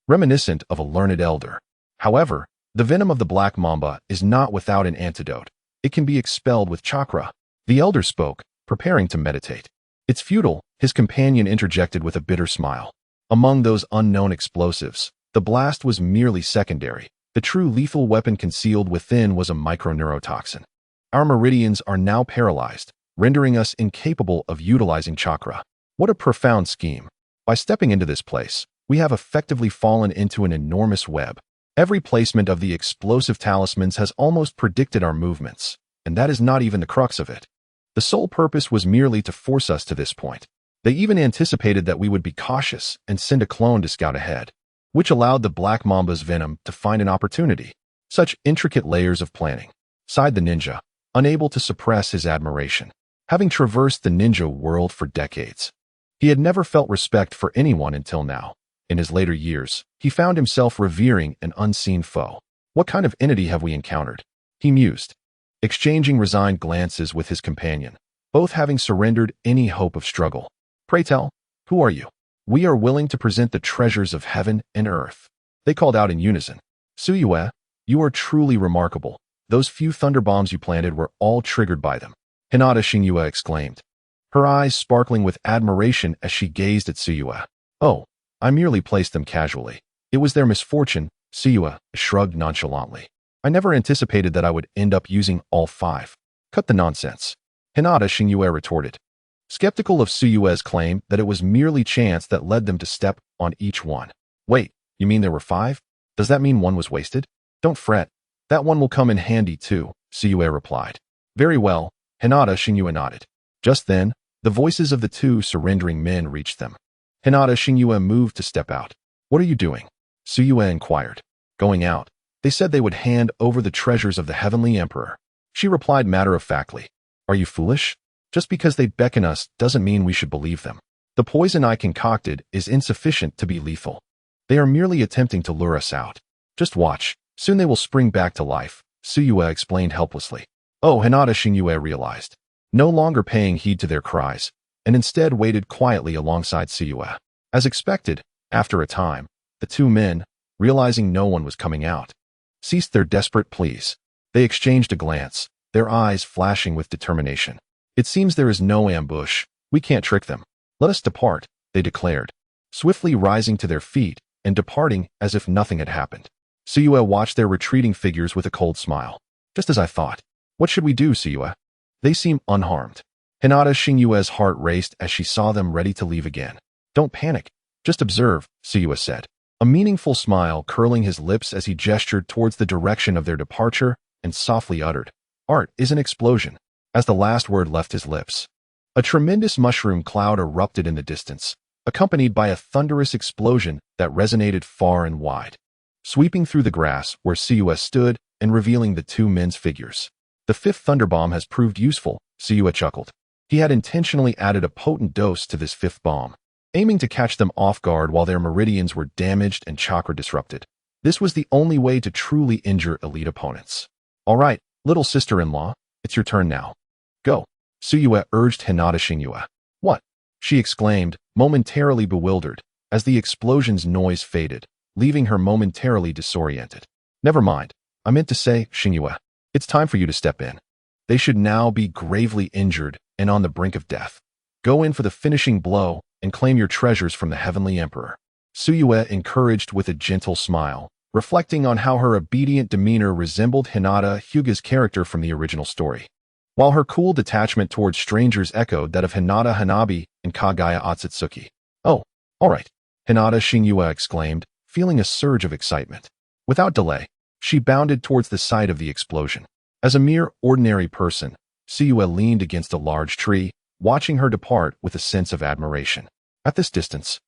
reminiscent of a learned elder. However, the venom of the black mamba is not without an antidote. It can be expelled with chakra. The elder spoke, preparing to meditate. It's futile, his companion interjected with a bitter smile. Among those unknown explosives, the blast was merely secondary. The true lethal weapon concealed within was a microneurotoxin. Our meridians are now paralyzed, rendering us incapable of utilizing chakra. What a profound scheme. By stepping into this place, we have effectively fallen into an enormous web. Every placement of the explosive talismans has almost predicted our movements, and that is not even the crux of it. The sole purpose was merely to force us to this point. They even anticipated that we would be cautious and send a clone to scout ahead, which allowed the black mamba's venom to find an opportunity. Such intricate layers of planning, sighed the ninja, unable to suppress his admiration. Having traversed the ninja world for decades, he had never felt respect for anyone until now. In his later years, he found himself revering an unseen foe. What kind of entity have we encountered? He mused, exchanging resigned glances with his companion, both having surrendered any hope of struggle. Pray tell, who are you? We are willing to present the treasures of heaven and earth. They called out in unison. Suyue, you are truly remarkable. Those few thunder bombs you planted were all triggered by them. Hinata Xingyue exclaimed, her eyes sparkling with admiration as she gazed at Suyue. Oh, I merely placed them casually. It was their misfortune, Suyue shrugged nonchalantly. I never anticipated that I would end up using all 5. Cut the nonsense. Hinata Xingyue retorted, skeptical of Suyue's claim that it was merely chance that led them to step on each one. Wait, you mean there were 5? Does that mean one was wasted? Don't fret. That one will come in handy too, Suyue replied. Very well, Hinata Xingyue nodded. Just then, the voices of the 2 surrendering men reached them. Hinata Xingyue moved to step out. What are you doing? Suyue inquired. Going out. They said they would hand over the treasures of the Heavenly Emperor. She replied matter-of-factly. Are you foolish? Just because they beckon us doesn't mean we should believe them. The poison I concocted is insufficient to be lethal. They are merely attempting to lure us out. Just watch. Soon they will spring back to life, Suyue explained helplessly. Oh, Hinata Xingyue realized, no longer paying heed to their cries, and instead waited quietly alongside Suyue. As expected, after a time, the 2 men, realizing no one was coming out, ceased their desperate pleas. They exchanged a glance, their eyes flashing with determination. It seems there is no ambush. We can't trick them. Let us depart, they declared, swiftly rising to their feet and departing as if nothing had happened. Suyue watched their retreating figures with a cold smile. Just as I thought. What should we do, Suyue? They seem unharmed. Hinata Xingyue's heart raced as she saw them ready to leave again. Don't panic. Just observe, Suyue said, a meaningful smile curling his lips as he gestured towards the direction of their departure and softly uttered, Art is an explosion. As the last word left his lips, a tremendous mushroom cloud erupted in the distance, accompanied by a thunderous explosion that resonated far and wide, sweeping through the grass where Suyue stood and revealing the 2 men's figures. The 5th thunderbomb has proved useful, Suyue chuckled. He had intentionally added a potent dose to this 5th bomb, aiming to catch them off guard while their meridians were damaged and chakra disrupted. This was the only way to truly injure elite opponents. All right, little sister-in-law, it's your turn now. Go, Suyue urged Hinata Xingyue. What? She exclaimed, momentarily bewildered, as the explosion's noise faded, leaving her momentarily disoriented. Never mind, I meant to say, Xingyue, it's time for you to step in. They should now be gravely injured and on the brink of death. Go in for the finishing blow and claim your treasures from the Heavenly Emperor. Suyue encouraged with a gentle smile, reflecting on how her obedient demeanor resembled Hinata Hyuga's character from the original story, while her cool detachment towards strangers echoed that of Hinata Hanabi and Kaguya Otsutsuki. "Oh, all right," Hinata Shingyue exclaimed, feeling a surge of excitement. Without delay, she bounded towards the site of the explosion. As a mere ordinary person, Siyue leaned against a large tree, watching her depart with a sense of admiration. At this distance,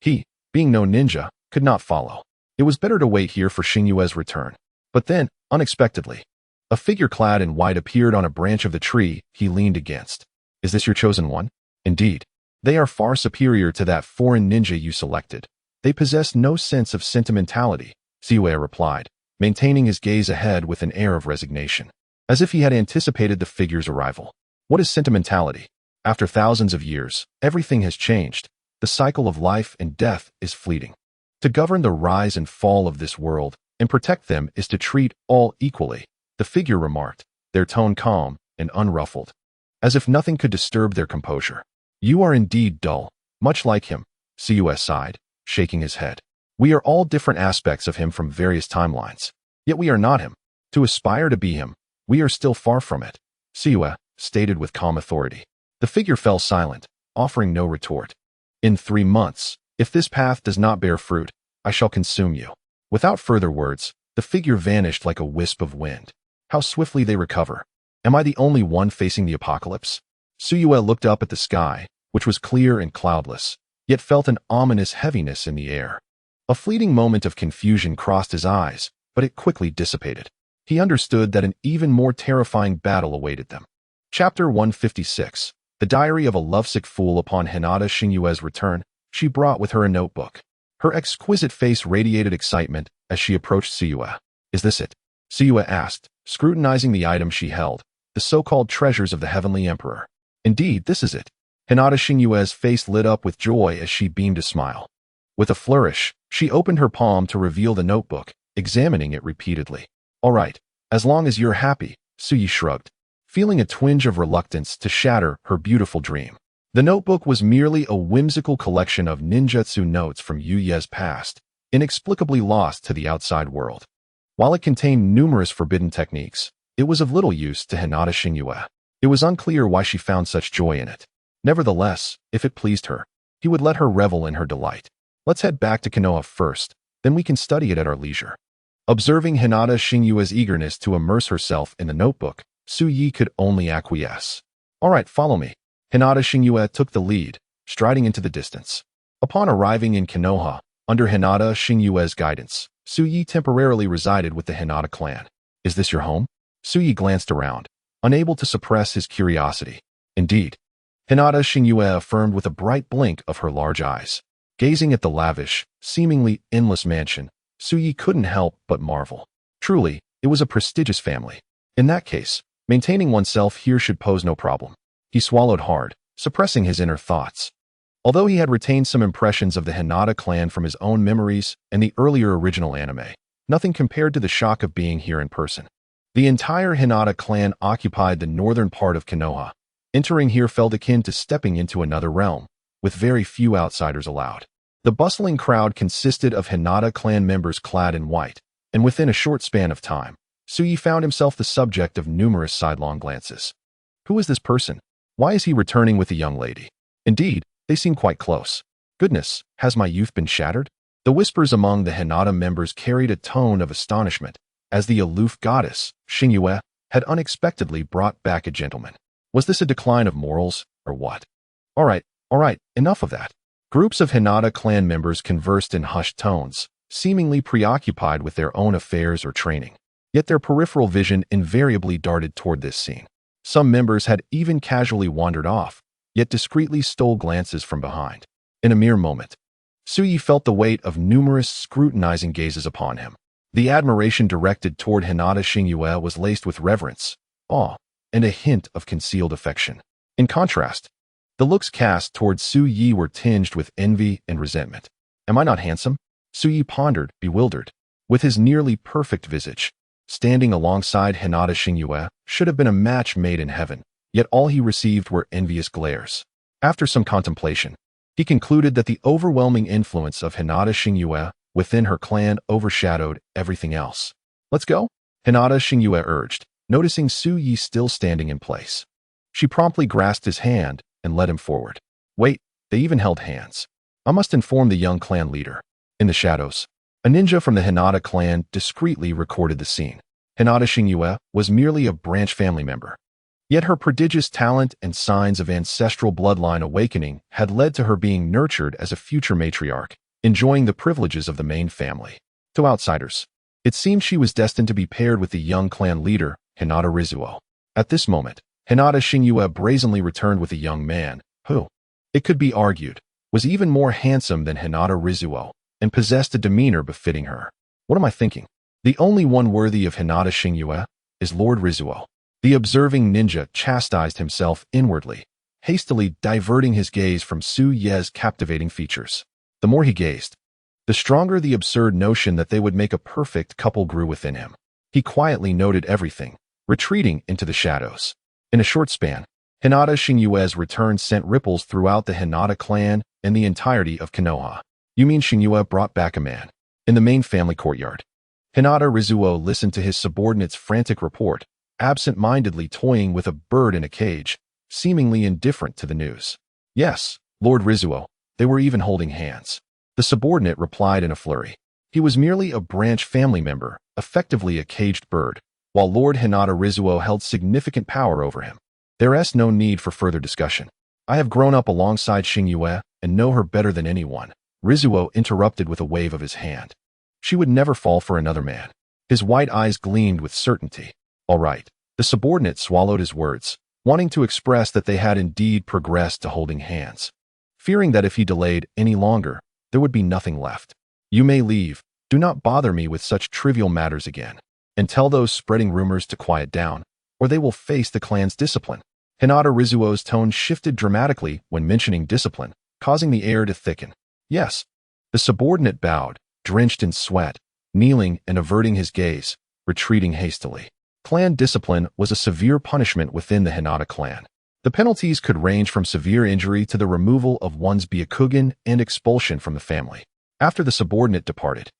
he, being no ninja, could not follow. It was better to wait here for Shingyue's return. But then, unexpectedly, a figure clad in white appeared on a branch of the tree he leaned against. "Is this your chosen one?" "Indeed. They are far superior to that foreign ninja you selected. They possess no sense of sentimentality," Siyue replied, maintaining his gaze ahead with an air of resignation, as if he had anticipated the figure's arrival. "What is sentimentality? After thousands of years, everything has changed. The cycle of life and death is fleeting. To govern the rise and fall of this world and protect them is to treat all equally," the figure remarked, their tone calm and unruffled, as if nothing could disturb their composure. "You are indeed dull, much like him," Siyue sighed, shaking his head. "We are all different aspects of him from various timelines. Yet we are not him. To aspire to be him, we are still far from it," Siyue stated with calm authority. The figure fell silent, offering no retort. "In 3 months, if this path does not bear fruit, I shall consume you." Without further words, the figure vanished like a wisp of wind. How swiftly they recover. Am I the only one facing the apocalypse? Siyue looked up at the sky, which was clear and cloudless, yet felt an ominous heaviness in the air. A fleeting moment of confusion crossed his eyes, but it quickly dissipated. He understood that an even more terrifying battle awaited them. Chapter 156. The Diary of a Lovesick Fool. Upon Hinata Shingyue's return, she brought with her a notebook. Her exquisite face radiated excitement as she approached Siyue. "Is this it?" Siyue asked, scrutinizing the item she held, the so-called treasures of the Heavenly Emperor. "Indeed, this is it." Hinata Shingyue's face lit up with joy as she beamed a smile. With a flourish, she opened her palm to reveal the notebook, examining it repeatedly. "All right, as long as you're happy," Suyue shrugged, feeling a twinge of reluctance to shatter her beautiful dream. The notebook was merely a whimsical collection of ninjutsu notes from Yuye's past, inexplicably lost to the outside world. While it contained numerous forbidden techniques, it was of little use to Hinata Shingyue. It was unclear why she found such joy in it. Nevertheless, if it pleased her, he would let her revel in her delight. "Let's head back to Konoha first, then we can study it at our leisure." Observing Hinata Shingyue's eagerness to immerse herself in the notebook, Suyue could only acquiesce. "All right, follow me." Hinata Shingyue took the lead, striding into the distance. Upon arriving in Konoha, under Hinata Shingyue's guidance, Suyue temporarily resided with the Hinata clan. "Is this your home?" Suyue glanced around, unable to suppress his curiosity. "Indeed," Hinata Shingyue affirmed with a bright blink of her large eyes. Gazing at the lavish, seemingly endless mansion, Suyue couldn't help but marvel. Truly, it was a prestigious family. In that case, maintaining oneself here should pose no problem. He swallowed hard, suppressing his inner thoughts. Although he had retained some impressions of the Hinata clan from his own memories and the earlier original anime, nothing compared to the shock of being here in person. The entire Hinata clan occupied the northern part of Konoha. Entering here felt akin to stepping into another realm, with very few outsiders allowed. The bustling crowd consisted of Hinata clan members clad in white, and within a short span of time, Suyue found himself the subject of numerous sidelong glances. Who is this person? Why is he returning with a young lady? Indeed, they seem quite close. Goodness, has my youth been shattered? The whispers among the Hinata members carried a tone of astonishment, as the aloof goddess, Shingyue, had unexpectedly brought back a gentleman. Was this a decline of morals, or what? All right, enough of that. Groups of Hinata clan members conversed in hushed tones, seemingly preoccupied with their own affairs or training. Yet their peripheral vision invariably darted toward this scene. Some members had even casually wandered off, yet discreetly stole glances from behind. In a mere moment, Suyue felt the weight of numerous scrutinizing gazes upon him. The admiration directed toward Hinata Shingyue was laced with reverence, awe, and a hint of concealed affection. In contrast, the looks cast toward Suyue were tinged with envy and resentment. Am I not handsome? Suyue pondered, bewildered. With his nearly perfect visage, standing alongside Hinata Shingyue should have been a match made in heaven, yet all he received were envious glares. After some contemplation, he concluded that the overwhelming influence of Hinata Shingyue within her clan overshadowed everything else. Let's go? Hinata Xingyue urged, noticing Su Yi still standing in place. She promptly grasped his hand and led him forward. Wait, they even held hands. I must inform the young clan leader. In the shadows, a ninja from the Hinata clan discreetly recorded the scene. Hinata Xingyue was merely a branch family member. Yet her prodigious talent and signs of ancestral bloodline awakening had led to her being nurtured as a future matriarch, enjoying the privileges of the main family. To outsiders, it seemed she was destined to be paired with the young clan leader, Hinata Rizuo. At this moment, Hinata Xingyue brazenly returned with a young man, who, it could be argued, was even more handsome than Hinata Rizuo, and possessed a demeanor befitting her. What am I thinking? The only one worthy of Hinata Xingyue is Lord Rizuo. The observing ninja chastised himself inwardly, hastily diverting his gaze from Su Ye's captivating features. The more he gazed, the stronger the absurd notion that they would make a perfect couple grew within him. He quietly noted everything, retreating into the shadows. In a short span, Hinata Xingyue's return sent ripples throughout the Hinata clan and the entirety of Konoha. You mean Xingyue brought back a man? In the main family courtyard, Hinata Rizuo listened to his subordinate's frantic report, absent-mindedly toying with a bird in a cage, seemingly indifferent to the news. Yes, Lord Rizuo, they were even holding hands. The subordinate replied in a flurry. He was merely a branch family member, effectively a caged bird, while Lord Hinata Rizuo held significant power over him. There is no need for further discussion. I have grown up alongside Xingyue and know her better than anyone, Rizuo interrupted with a wave of his hand. She would never fall for another man. His white eyes gleamed with certainty. All right. The subordinate swallowed his words, wanting to express that they had indeed progressed to holding hands. Fearing that if he delayed any longer, there would be nothing left. You may leave. Do not bother me with such trivial matters again. And tell those spreading rumors to quiet down, or they will face the clan's discipline. Hinata Rizuo's tone shifted dramatically when mentioning discipline, causing the air to thicken. Yes. The subordinate bowed, drenched in sweat, kneeling and averting his gaze, retreating hastily. Clan discipline was a severe punishment within the Hinata clan. The penalties could range from severe injury to the removal of one's Byakugan and expulsion from the family. After the subordinate departed,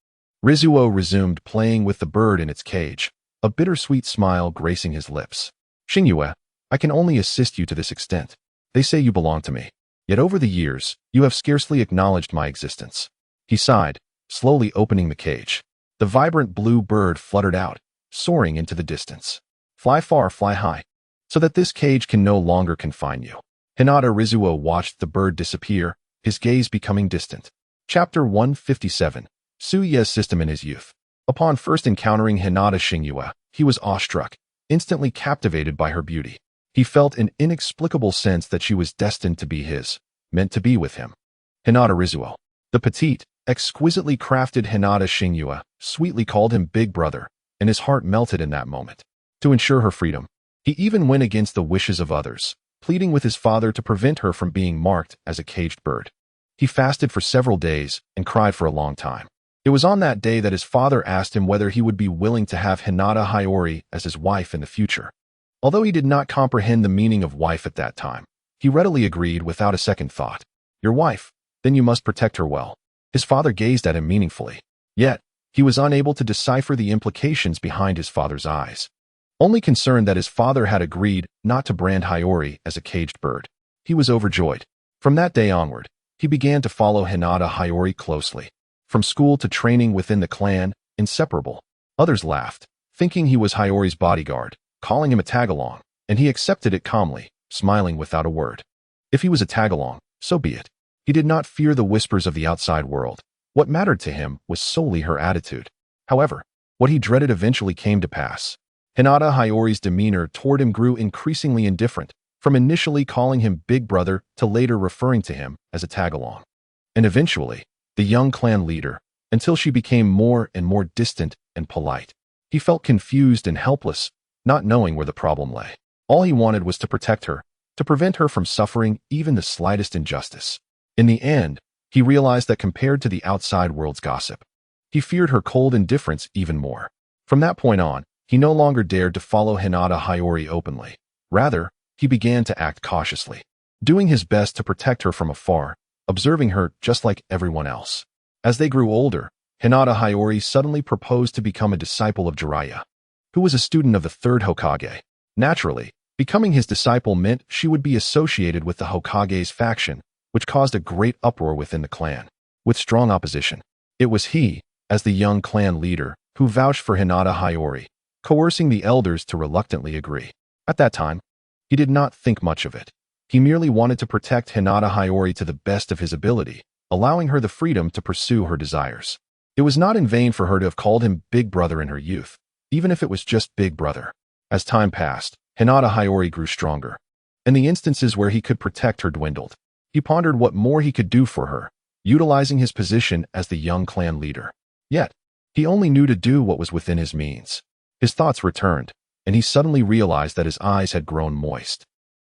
Rizuo resumed playing with the bird in its cage, a bittersweet smile gracing his lips. Xingyue, I can only assist you to this extent. They say you belong to me. Yet over the years, you have scarcely acknowledged my existence. He sighed, slowly opening the cage. The vibrant blue bird fluttered out, soaring into the distance. Fly far, fly high, so that this cage can no longer confine you. Hinata Rizuo watched the bird disappear, his gaze becoming distant. Chapter 157. Su Ye's system in his youth. Upon first encountering Hinata Xingyue, he was awestruck, instantly captivated by her beauty. He felt an inexplicable sense that she was destined to be his, meant to be with him. Hinata Rizuo. The petite, exquisitely crafted Hinata Xingyue sweetly called him Big Brother, and his heart melted in that moment. To ensure her freedom, he even went against the wishes of others, pleading with his father to prevent her from being marked as a caged bird. He fasted for several days and cried for a long time. It was on that day that his father asked him whether he would be willing to have Hinata Hiyori as his wife in the future. Although he did not comprehend the meaning of wife at that time, he readily agreed without a second thought. Your wife, then you must protect her well. His father gazed at him meaningfully. Yet, he was unable to decipher the implications behind his father's eyes. Only concerned that his father had agreed not to brand Hiyori as a caged bird. He was overjoyed. From that day onward, he began to follow Hinata Hiyori closely. From school to training within the clan, inseparable. Others laughed, thinking he was Hiyori's bodyguard, calling him a tagalong, and he accepted it calmly, smiling without a word. If he was a tagalong, so be it. He did not fear the whispers of the outside world. What mattered to him was solely her attitude. However, what he dreaded eventually came to pass. Hinata Hiyori's demeanor toward him grew increasingly indifferent, from initially calling him Big Brother to later referring to him as a tagalong. And eventually, the young clan leader, until she became more and more distant and polite. He felt confused and helpless, not knowing where the problem lay. All he wanted was to protect her, to prevent her from suffering even the slightest injustice. In the end, he realized that compared to the outside world's gossip, he feared her cold indifference even more. From that point on, he no longer dared to follow Hinata Hiyori openly. Rather, he began to act cautiously, doing his best to protect her from afar, observing her just like everyone else. As they grew older, Hinata Hyori suddenly proposed to become a disciple of Jiraiya, who was a student of the third Hokage. Naturally, becoming his disciple meant she would be associated with the Hokage's faction, which caused a great uproar within the clan. With strong opposition, it was he, as the young clan leader, who vouched for Hinata Hyori, coercing the elders to reluctantly agree. At that time, he did not think much of it. He merely wanted to protect Hinata Hyori to the best of his ability, allowing her the freedom to pursue her desires. It was not in vain for her to have called him Big Brother in her youth, even if it was just Big Brother. As time passed, Hinata Hyori grew stronger, and the instances where he could protect her dwindled. He pondered what more he could do for her, utilizing his position as the young clan leader. Yet, he only knew to do what was within his means. His thoughts returned, and he suddenly realized that his eyes had grown moist.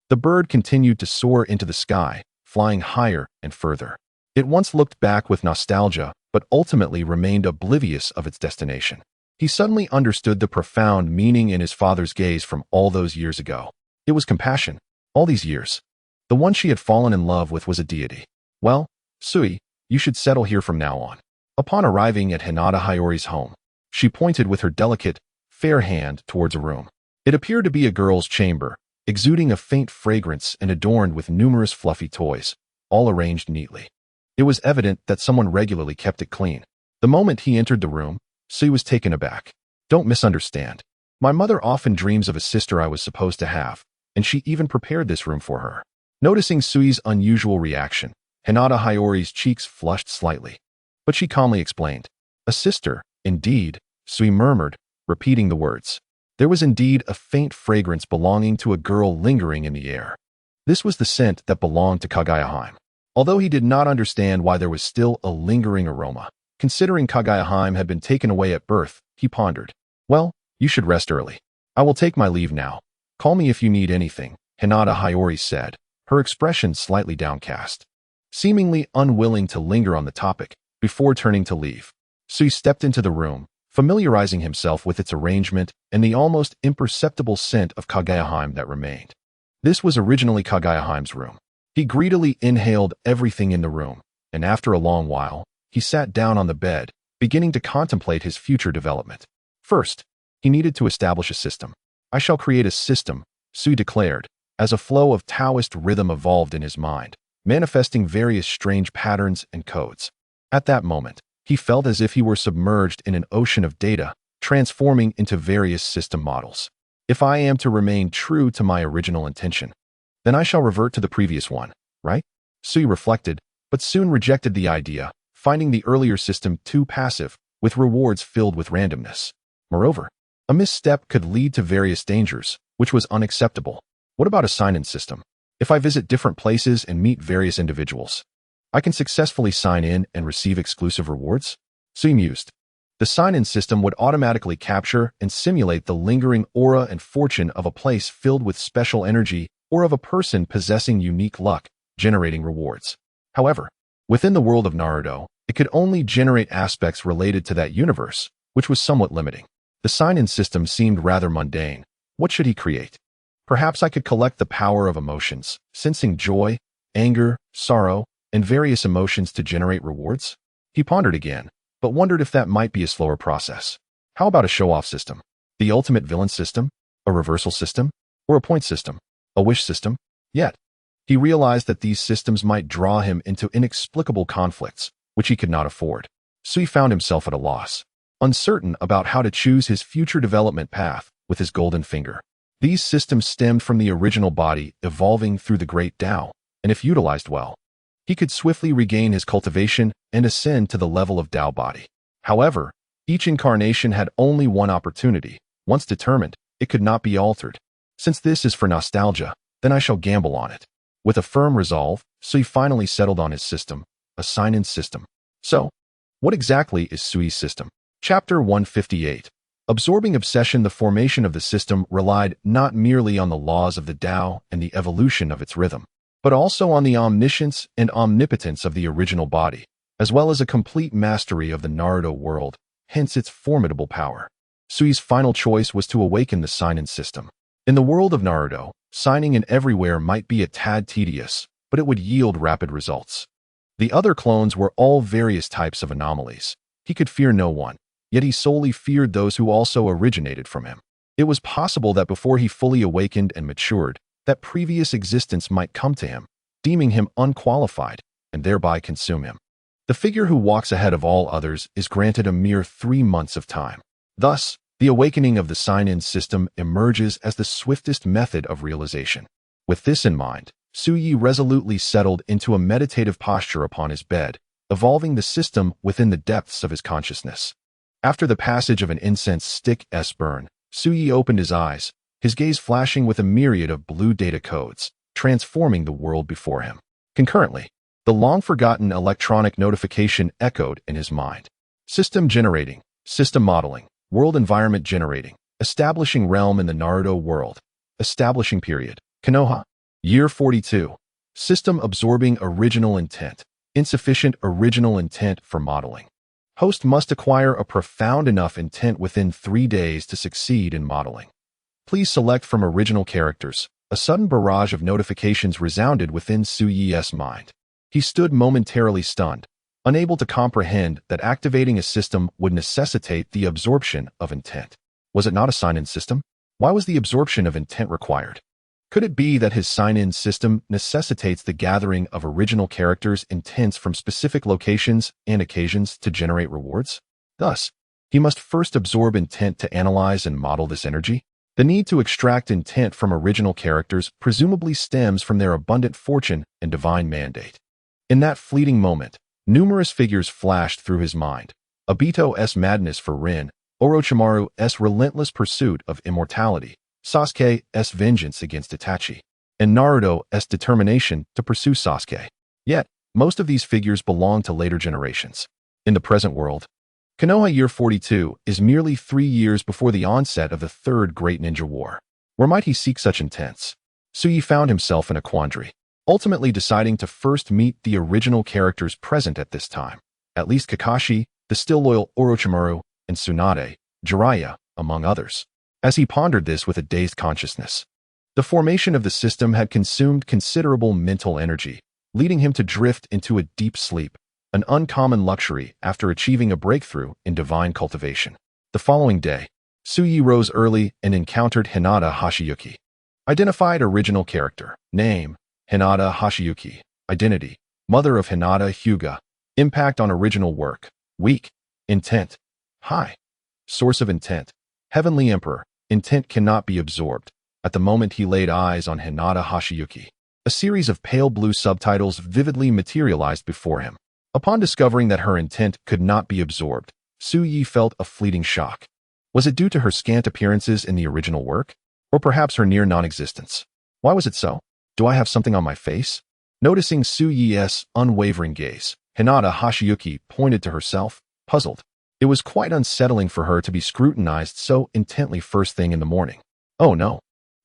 The bird continued to soar into the sky, flying higher and further. It once looked back with nostalgia, but ultimately remained oblivious of its destination. He suddenly understood the profound meaning in his father's gaze from all those years ago. It was compassion. All these years, the one she had fallen in love with was a deity. Well, Sui, you should settle here from now on. Upon arriving at Hinata Hyori's home, she pointed with her delicate, fair hand towards a room. It appeared to be a girl's chamber, exuding a faint fragrance and adorned with numerous fluffy toys, all arranged neatly. It was evident that someone regularly kept it clean. The moment he entered the room, Sui was taken aback. Don't misunderstand. My mother often dreams of a sister I was supposed to have, and she even prepared this room for her. Noticing Sui's unusual reaction, Hinata Hyori's cheeks flushed slightly. But she calmly explained. A sister, indeed, Sui murmured, repeating the words. There was indeed a faint fragrance belonging to a girl lingering in the air. This was the scent that belonged to Kaguya. Although he did not understand why there was still a lingering aroma, considering Kaguya had been taken away at birth, he pondered. Well, you should rest early. I will take my leave now. Call me if you need anything, Hinata Hyori said, her expression slightly downcast. Seemingly unwilling to linger on the topic, before turning to leave, Sui stepped into the room, familiarizing himself with its arrangement and the almost imperceptible scent of Kaguya that remained. This was originally Kaguya room. He greedily inhaled everything in the room, and after a long while, he sat down on the bed, beginning to contemplate his future development. First, he needed to establish a system. I shall create a system, Sui declared, as a flow of Taoist rhythm evolved in his mind, manifesting various strange patterns and codes. At that moment, he felt as if he were submerged in an ocean of data, transforming into various system models. If I am to remain true to my original intention, then I shall revert to the previous one, right? Sui reflected, but soon rejected the idea, finding the earlier system too passive, with rewards filled with randomness. Moreover, a misstep could lead to various dangers, which was unacceptable. What about a sign-in system? If I visit different places and meet various individuals, I can successfully sign in and receive exclusive rewards? Sui mused. The sign-in system would automatically capture and simulate the lingering aura and fortune of a place filled with special energy or of a person possessing unique luck, generating rewards. However, within the world of Naruto, it could only generate aspects related to that universe, which was somewhat limiting. The sign-in system seemed rather mundane. What should he create? Perhaps I could collect the power of emotions, sensing joy, anger, sorrow, and various emotions to generate rewards? He pondered again, but wondered if that might be a slower process. How about a show-off system? The ultimate villain system? A reversal system? Or a point system? A wish system? Yet, he realized that these systems might draw him into inexplicable conflicts, which he could not afford. So he found himself at a loss, uncertain about how to choose his future development path with his golden finger. These systems stemmed from the original body evolving through the great Tao, and if utilized well, he could swiftly regain his cultivation and ascend to the level of Tao body. However, each incarnation had only one opportunity. Once determined, it could not be altered. Since this is for nostalgia, then I shall gamble on it. With a firm resolve, Sui finally settled on his system, a sign-in system. So, what exactly is Sui's system? Chapter 158. Absorbing obsession. The formation of the system relied not merely on the laws of the Tao and the evolution of its rhythm, but also on the omniscience and omnipotence of the original body, as well as a complete mastery of the Naruto world, hence its formidable power. Sui's final choice was to awaken the sign-in system. In the world of Naruto, signing in everywhere might be a tad tedious, but it would yield rapid results. The other clones were all various types of anomalies, He could fear no one, yet he solely feared those who also originated from him. It was possible that before he fully awakened and matured, that previous existence might come to him, deeming him unqualified, and thereby consume him. The figure who walks ahead of all others is granted a mere 3 months of time. Thus, the awakening of the sign-in system emerges as the swiftest method of realization. With this in mind, Suyi resolutely settled into a meditative posture upon his bed, evolving the system within the depths of his consciousness. After the passage of an incense stick's burn, Suyi opened his eyes, his gaze flashing with a myriad of blue data codes, transforming the world before him. Concurrently, the long-forgotten electronic notification echoed in his mind. System generating, system modeling, world environment generating, establishing realm in the Naruto world, establishing period, Konoha, year 42, system absorbing original intent, insufficient original intent for modeling. Host must acquire a profound enough intent within 3 days to succeed in modeling. Please select from original characters. A sudden barrage of notifications resounded within Suyi's mind. He stood momentarily stunned, unable to comprehend that activating a system would necessitate the absorption of intent. Was it not a sign-in system? Why was the absorption of intent required? Could it be that his sign-in system necessitates the gathering of original characters' intents from specific locations and occasions to generate rewards? Thus, he must first absorb intent to analyze and model this energy. The need to extract intent from original characters presumably stems from their abundant fortune and divine mandate. In that fleeting moment, numerous figures flashed through his mind. Obito's madness for Rin, Orochimaru's relentless pursuit of immortality, Sasuke's vengeance against Itachi, and Naruto's determination to pursue Sasuke. Yet, most of these figures belong to later generations. In the present world, Konoha Year 42 is merely 3 years before the onset of the Third Great Ninja War. Where might he seek such intents? Suyi found himself in a quandary, ultimately deciding to first meet the original characters present at this time, at least Kakashi, the still loyal Orochimaru, and Tsunade, Jiraiya, among others. As he pondered this with a dazed consciousness, the formation of the system had consumed considerable mental energy, leading him to drift into a deep sleep, an uncommon luxury after achieving a breakthrough in divine cultivation. The following day, Suyi rose early and encountered Hinata Hashiyuki. Identified original character. Name, Hinata Hashiyuki. Identity, mother of Hinata Hyuga. Impact on original work. Weak. Intent. High. Source of intent. Heavenly Emperor. Intent cannot be absorbed. At the moment he laid eyes on Hinata Hashiyuki, a series of pale blue subtitles vividly materialized before him. Upon discovering that her intent could not be absorbed, Suyi felt a fleeting shock. Was it due to her scant appearances in the original work? Or perhaps her near non-existence? Why was it so? Do I have something on my face? Noticing Suyi's unwavering gaze, Hinata Hashiyuki pointed to herself, puzzled. It was quite unsettling for her to be scrutinized so intently first thing in the morning. Oh no.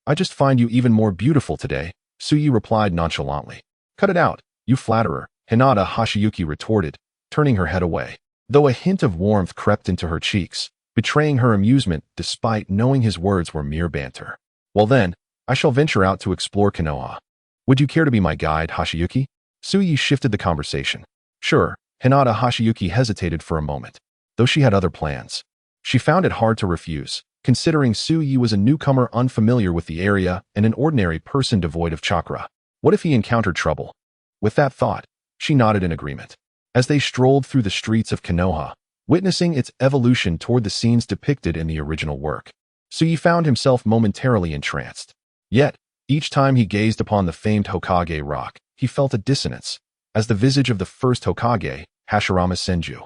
I just find you even more beautiful today, Suyi replied nonchalantly. Cut it out, you flatterer, Hinata Hashiyuki retorted, turning her head away, though a hint of warmth crept into her cheeks, betraying her amusement despite knowing his words were mere banter. Well then, I shall venture out to explore Konoha. Would you care to be my guide, Hashiyuki? Suyi shifted the conversation. Sure, Hinata Hashiyuki hesitated for a moment, though she had other plans. She found it hard to refuse, considering Suyi was a newcomer unfamiliar with the area and an ordinary person devoid of chakra. What if he encountered trouble? With that thought, she nodded in agreement. As they strolled through the streets of Konoha, witnessing its evolution toward the scenes depicted in the original work, Suyi found himself momentarily entranced. Yet, each time he gazed upon the famed Hokage rock, he felt a dissonance, as the visage of the first Hokage, Hashirama Senju,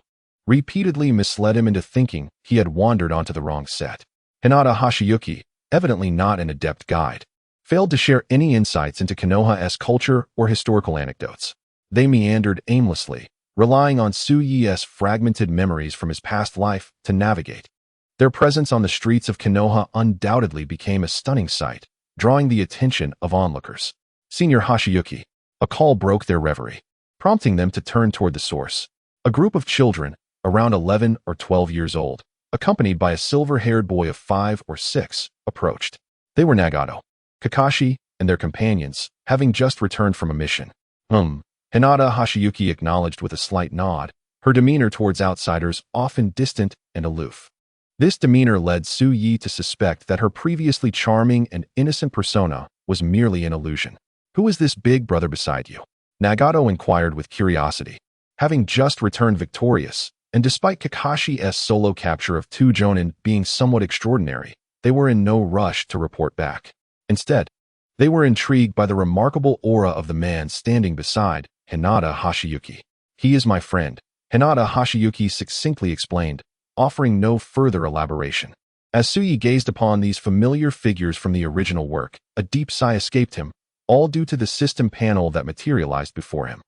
repeatedly misled him into thinking he had wandered onto the wrong set. Hinata Hashiyuki, evidently not an adept guide, failed to share any insights into Konoha's culture or historical anecdotes. They meandered aimlessly, relying on Suyi's fragmented memories from his past life to navigate. Their presence on the streets of Konoha undoubtedly became a stunning sight, drawing the attention of onlookers. Senior Hashiyuki, a call broke their reverie, prompting them to turn toward the source. A group of children, around 11 or 12 years old, accompanied by a silver-haired boy of 5 or 6, approached. They were Nagato, Kakashi, and their companions, having just returned from a mission. Hinata Hashiyuki acknowledged with a slight nod, her demeanor towards outsiders often distant and aloof. This demeanor led Su Yi to suspect that her previously charming and innocent persona was merely an illusion. "Who is this big brother beside you?" Nagato inquired with curiosity. Having just returned victorious, and despite Kakashi's solo capture of 2 Jonin being somewhat extraordinary, they were in no rush to report back. Instead, they were intrigued by the remarkable aura of the man standing beside Hinata Hashiyuki. "He is my friend," Hinata Hashiyuki succinctly explained, offering no further elaboration. As Suyi gazed upon these familiar figures from the original work, a deep sigh escaped him, all due to the system panel that materialized before him.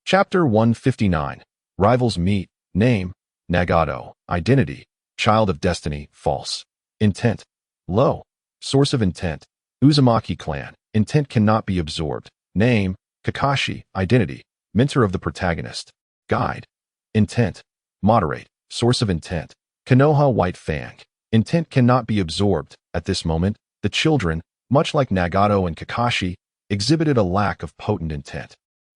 Chapter 159. Rivals Meet. Name: Nagato. Identity: Child of Destiny, false. Intent: low. Source of intent: Uzumaki clan. Intent cannot be absorbed. Name: Kakashi. Identity: mentor of the protagonist. Guide: intent: moderate. Source of intent: Konoha White Fang. Intent cannot be absorbed. At this moment, the children, much like Nagato and Kakashi, exhibited a lack of potent intent.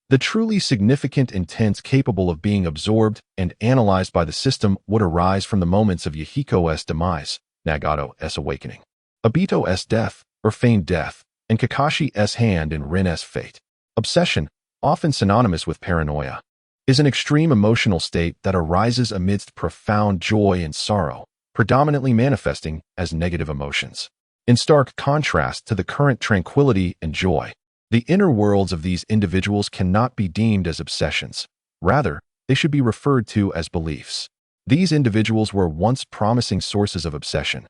The truly significant intents capable of being absorbed and analyzed by the system would arise from the moments of Yahiko's demise, Nagato's awakening, Obito's death, or feigned death, and Kakashi's hand in Rin's fate. Obsession, often synonymous with paranoia, is an extreme emotional state that arises amidst profound joy and sorrow, predominantly manifesting as negative emotions. In stark contrast to the current tranquility and joy, the inner worlds of these individuals cannot be deemed as obsessions. Rather, they should be referred to as beliefs. These individuals were once promising sources of obsession,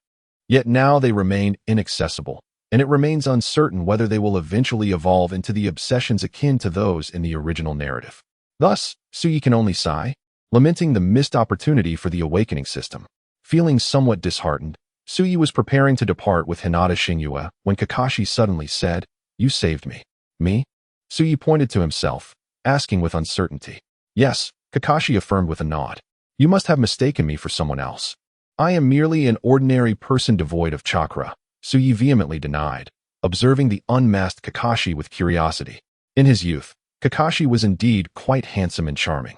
yet now they remain inaccessible, and it remains uncertain whether they will eventually evolve into the obsessions akin to those in the original narrative. Thus, Suyi can only sigh, lamenting the missed opportunity for the awakening system. Feeling somewhat disheartened, Suyi was preparing to depart with Hinata Shinyue when Kakashi suddenly said, "You saved me." "Me?" Suyi pointed to himself, asking with uncertainty. "Yes," Kakashi affirmed with a nod. "You must have mistaken me for someone else. I am merely an ordinary person devoid of chakra," Suyi vehemently denied, observing the unmasked Kakashi with curiosity. In his youth, Kakashi was indeed quite handsome and charming.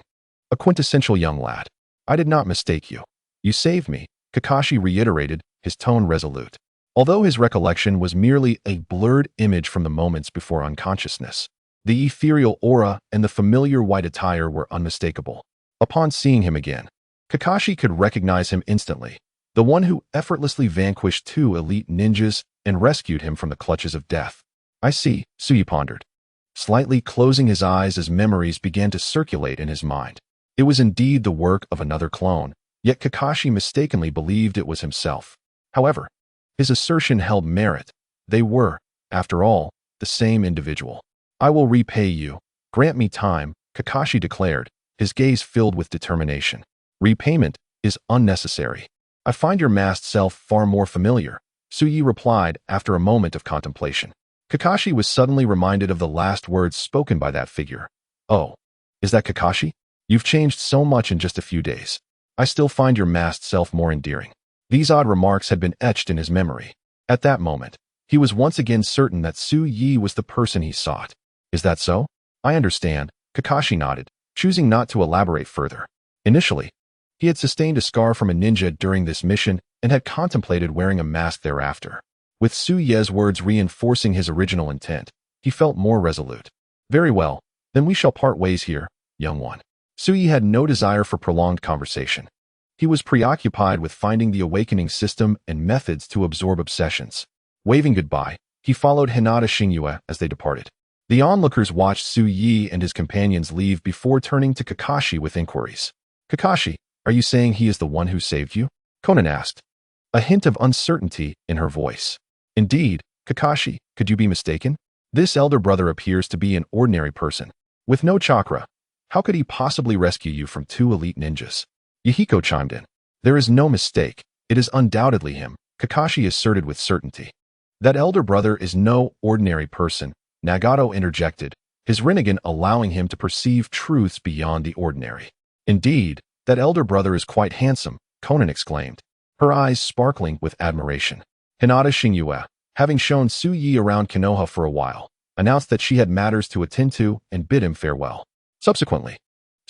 A quintessential young lad. "I did not mistake you. You saved me," Kakashi reiterated, his tone resolute. Although his recollection was merely a blurred image from the moments before unconsciousness, the ethereal aura and the familiar white attire were unmistakable. Upon seeing him again, Kakashi could recognize him instantly, the one who effortlessly vanquished 2 elite ninjas and rescued him from the clutches of death. "I see," Suyi pondered, slightly closing his eyes as memories began to circulate in his mind. It was indeed the work of another clone, yet Kakashi mistakenly believed it was himself. However, his assertion held merit. They were, after all, the same individual. "I will repay you. Grant me time," Kakashi declared, his gaze filled with determination. "Repayment is unnecessary. I find your masked self far more familiar," Suyi replied after a moment of contemplation. Kakashi was suddenly reminded of the last words spoken by that figure. "Oh, is that Kakashi? You've changed so much in just a few days. I still find your masked self more endearing." These odd remarks had been etched in his memory. At that moment, he was once again certain that Su Yi was the person he sought. "Is that so?" "I understand," Kakashi nodded, choosing not to elaborate further. Initially, he had sustained a scar from a ninja during this mission and had contemplated wearing a mask thereafter. With Su Ye's words reinforcing his original intent, he felt more resolute. "Very well, then we shall part ways here, young one." Su Yi had no desire for prolonged conversation. He was preoccupied with finding the awakening system and methods to absorb obsessions. Waving goodbye, he followed Hinata Shinyue as they departed. The onlookers watched Su Yi and his companions leave before turning to Kakashi with inquiries. "Kakashi, are you saying he is the one who saved you?" Conan asked, a hint of uncertainty in her voice. "Indeed, Kakashi, could you be mistaken? This elder brother appears to be an ordinary person. With no chakra, how could he possibly rescue you from 2 elite ninjas?" Yahiko chimed in. "There is no mistake. It is undoubtedly him," Kakashi asserted with certainty. "That elder brother is no ordinary person," Nagato interjected, his Rinnegan allowing him to perceive truths beyond the ordinary. "Indeed, that elder brother is quite handsome," Conan exclaimed, her eyes sparkling with admiration. Hinata Shinyue, having shown Su Yi around Konoha for a while, announced that she had matters to attend to and bid him farewell. Subsequently,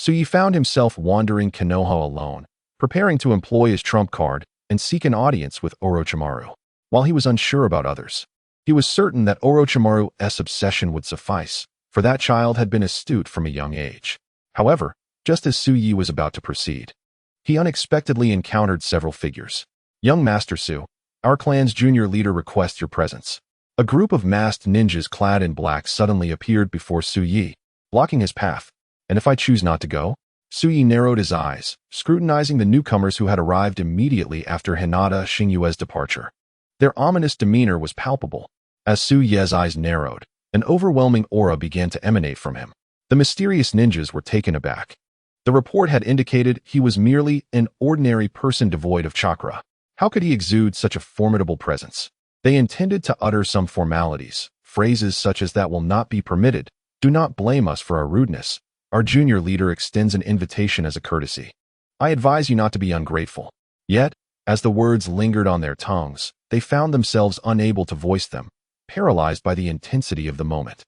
Suyi found himself wandering Konoha alone, preparing to employ his trump card and seek an audience with Orochimaru. While he was unsure about others, he was certain that Orochimaru's obsession would suffice, for that child had been astute from a young age. However, just as Suyi was about to proceed, he unexpectedly encountered several figures. "Young Master Su, our clan's junior leader requests your presence." A group of masked ninjas clad in black suddenly appeared before Suyi, blocking his path. "And if I choose not to go?" Suyi narrowed his eyes, scrutinizing the newcomers who had arrived immediately after Hinata Xingyue's departure. Their ominous demeanor was palpable. As Suyi's eyes narrowed, an overwhelming aura began to emanate from him. The mysterious ninjas were taken aback. The report had indicated he was merely an ordinary person devoid of chakra. How could he exude such a formidable presence? They intended to utter some formalities, phrases such as "that will not be permitted," "do not blame us for our rudeness," "our junior leader extends an invitation as a courtesy," "I advise you not to be ungrateful." Yet, as the words lingered on their tongues, they found themselves unable to voice them, paralyzed by the intensity of the moment.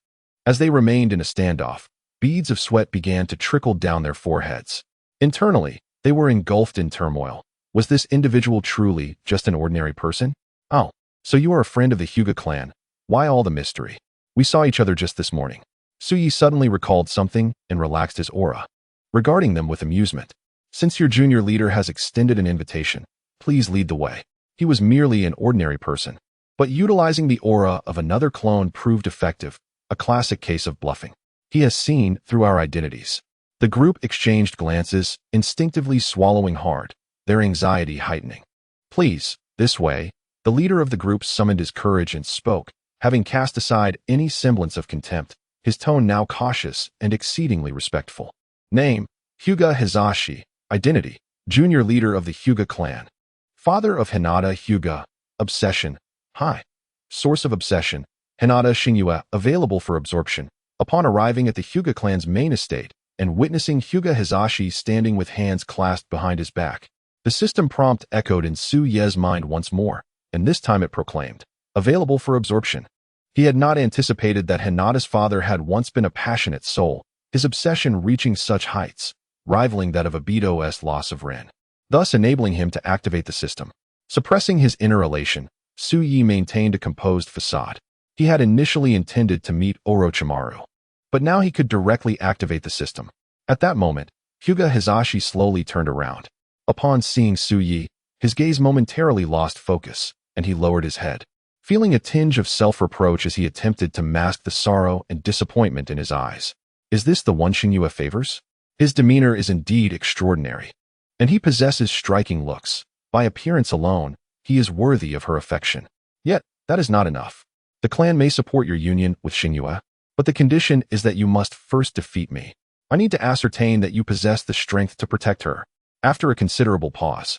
As they remained in a standoff, beads of sweat began to trickle down their foreheads. Internally, they were engulfed in turmoil. Was this individual truly just an ordinary person? "Oh, so you are a friend of the Hyuga clan. Why all the mystery? We saw each other just this morning." Suyi suddenly recalled something and relaxed his aura, regarding them with amusement. "Since your junior leader has extended an invitation, please lead the way." He was merely an ordinary person, but utilizing the aura of another clone proved effective, a classic case of bluffing. "He has seen through our identities." The group exchanged glances, instinctively swallowing hard, their anxiety heightening. "Please, this way." The leader of the group summoned his courage and spoke, having cast aside any semblance of contempt, his tone now cautious and exceedingly respectful. "Name, Hyuga Hizashi. Identity, junior leader of the Hyuga clan. Father of Hinata Hyuga. Obsession, high. Source of obsession, Hinata Xingyue. Available for absorption. Upon arriving at the Hyuga clan's main estate and witnessing Hyuga Hizashi standing with hands clasped behind his back, the system prompt echoed in Suyi's mind once more, and this time it proclaimed, "Available for absorption." He had not anticipated that Hinata's father had once been a passionate soul, his obsession reaching such heights, rivaling that of Obito's loss of Rin, thus enabling him to activate the system. Suppressing his inner elation, Suyi maintained a composed facade. He had initially intended to meet Orochimaru, but now he could directly activate the system. At that moment, Hyuga Hizashi slowly turned around. Upon seeing Suyi, his gaze momentarily lost focus, and he lowered his head, feeling a tinge of self-reproach as he attempted to mask the sorrow and disappointment in his eyes. Is this the one Xingyue favors? His demeanor is indeed extraordinary, and he possesses striking looks. By appearance alone, he is worthy of her affection. Yet, that is not enough. The clan may support your union with Xingyue, but the condition is that you must first defeat me. I need to ascertain that you possess the strength to protect her. After a considerable pause,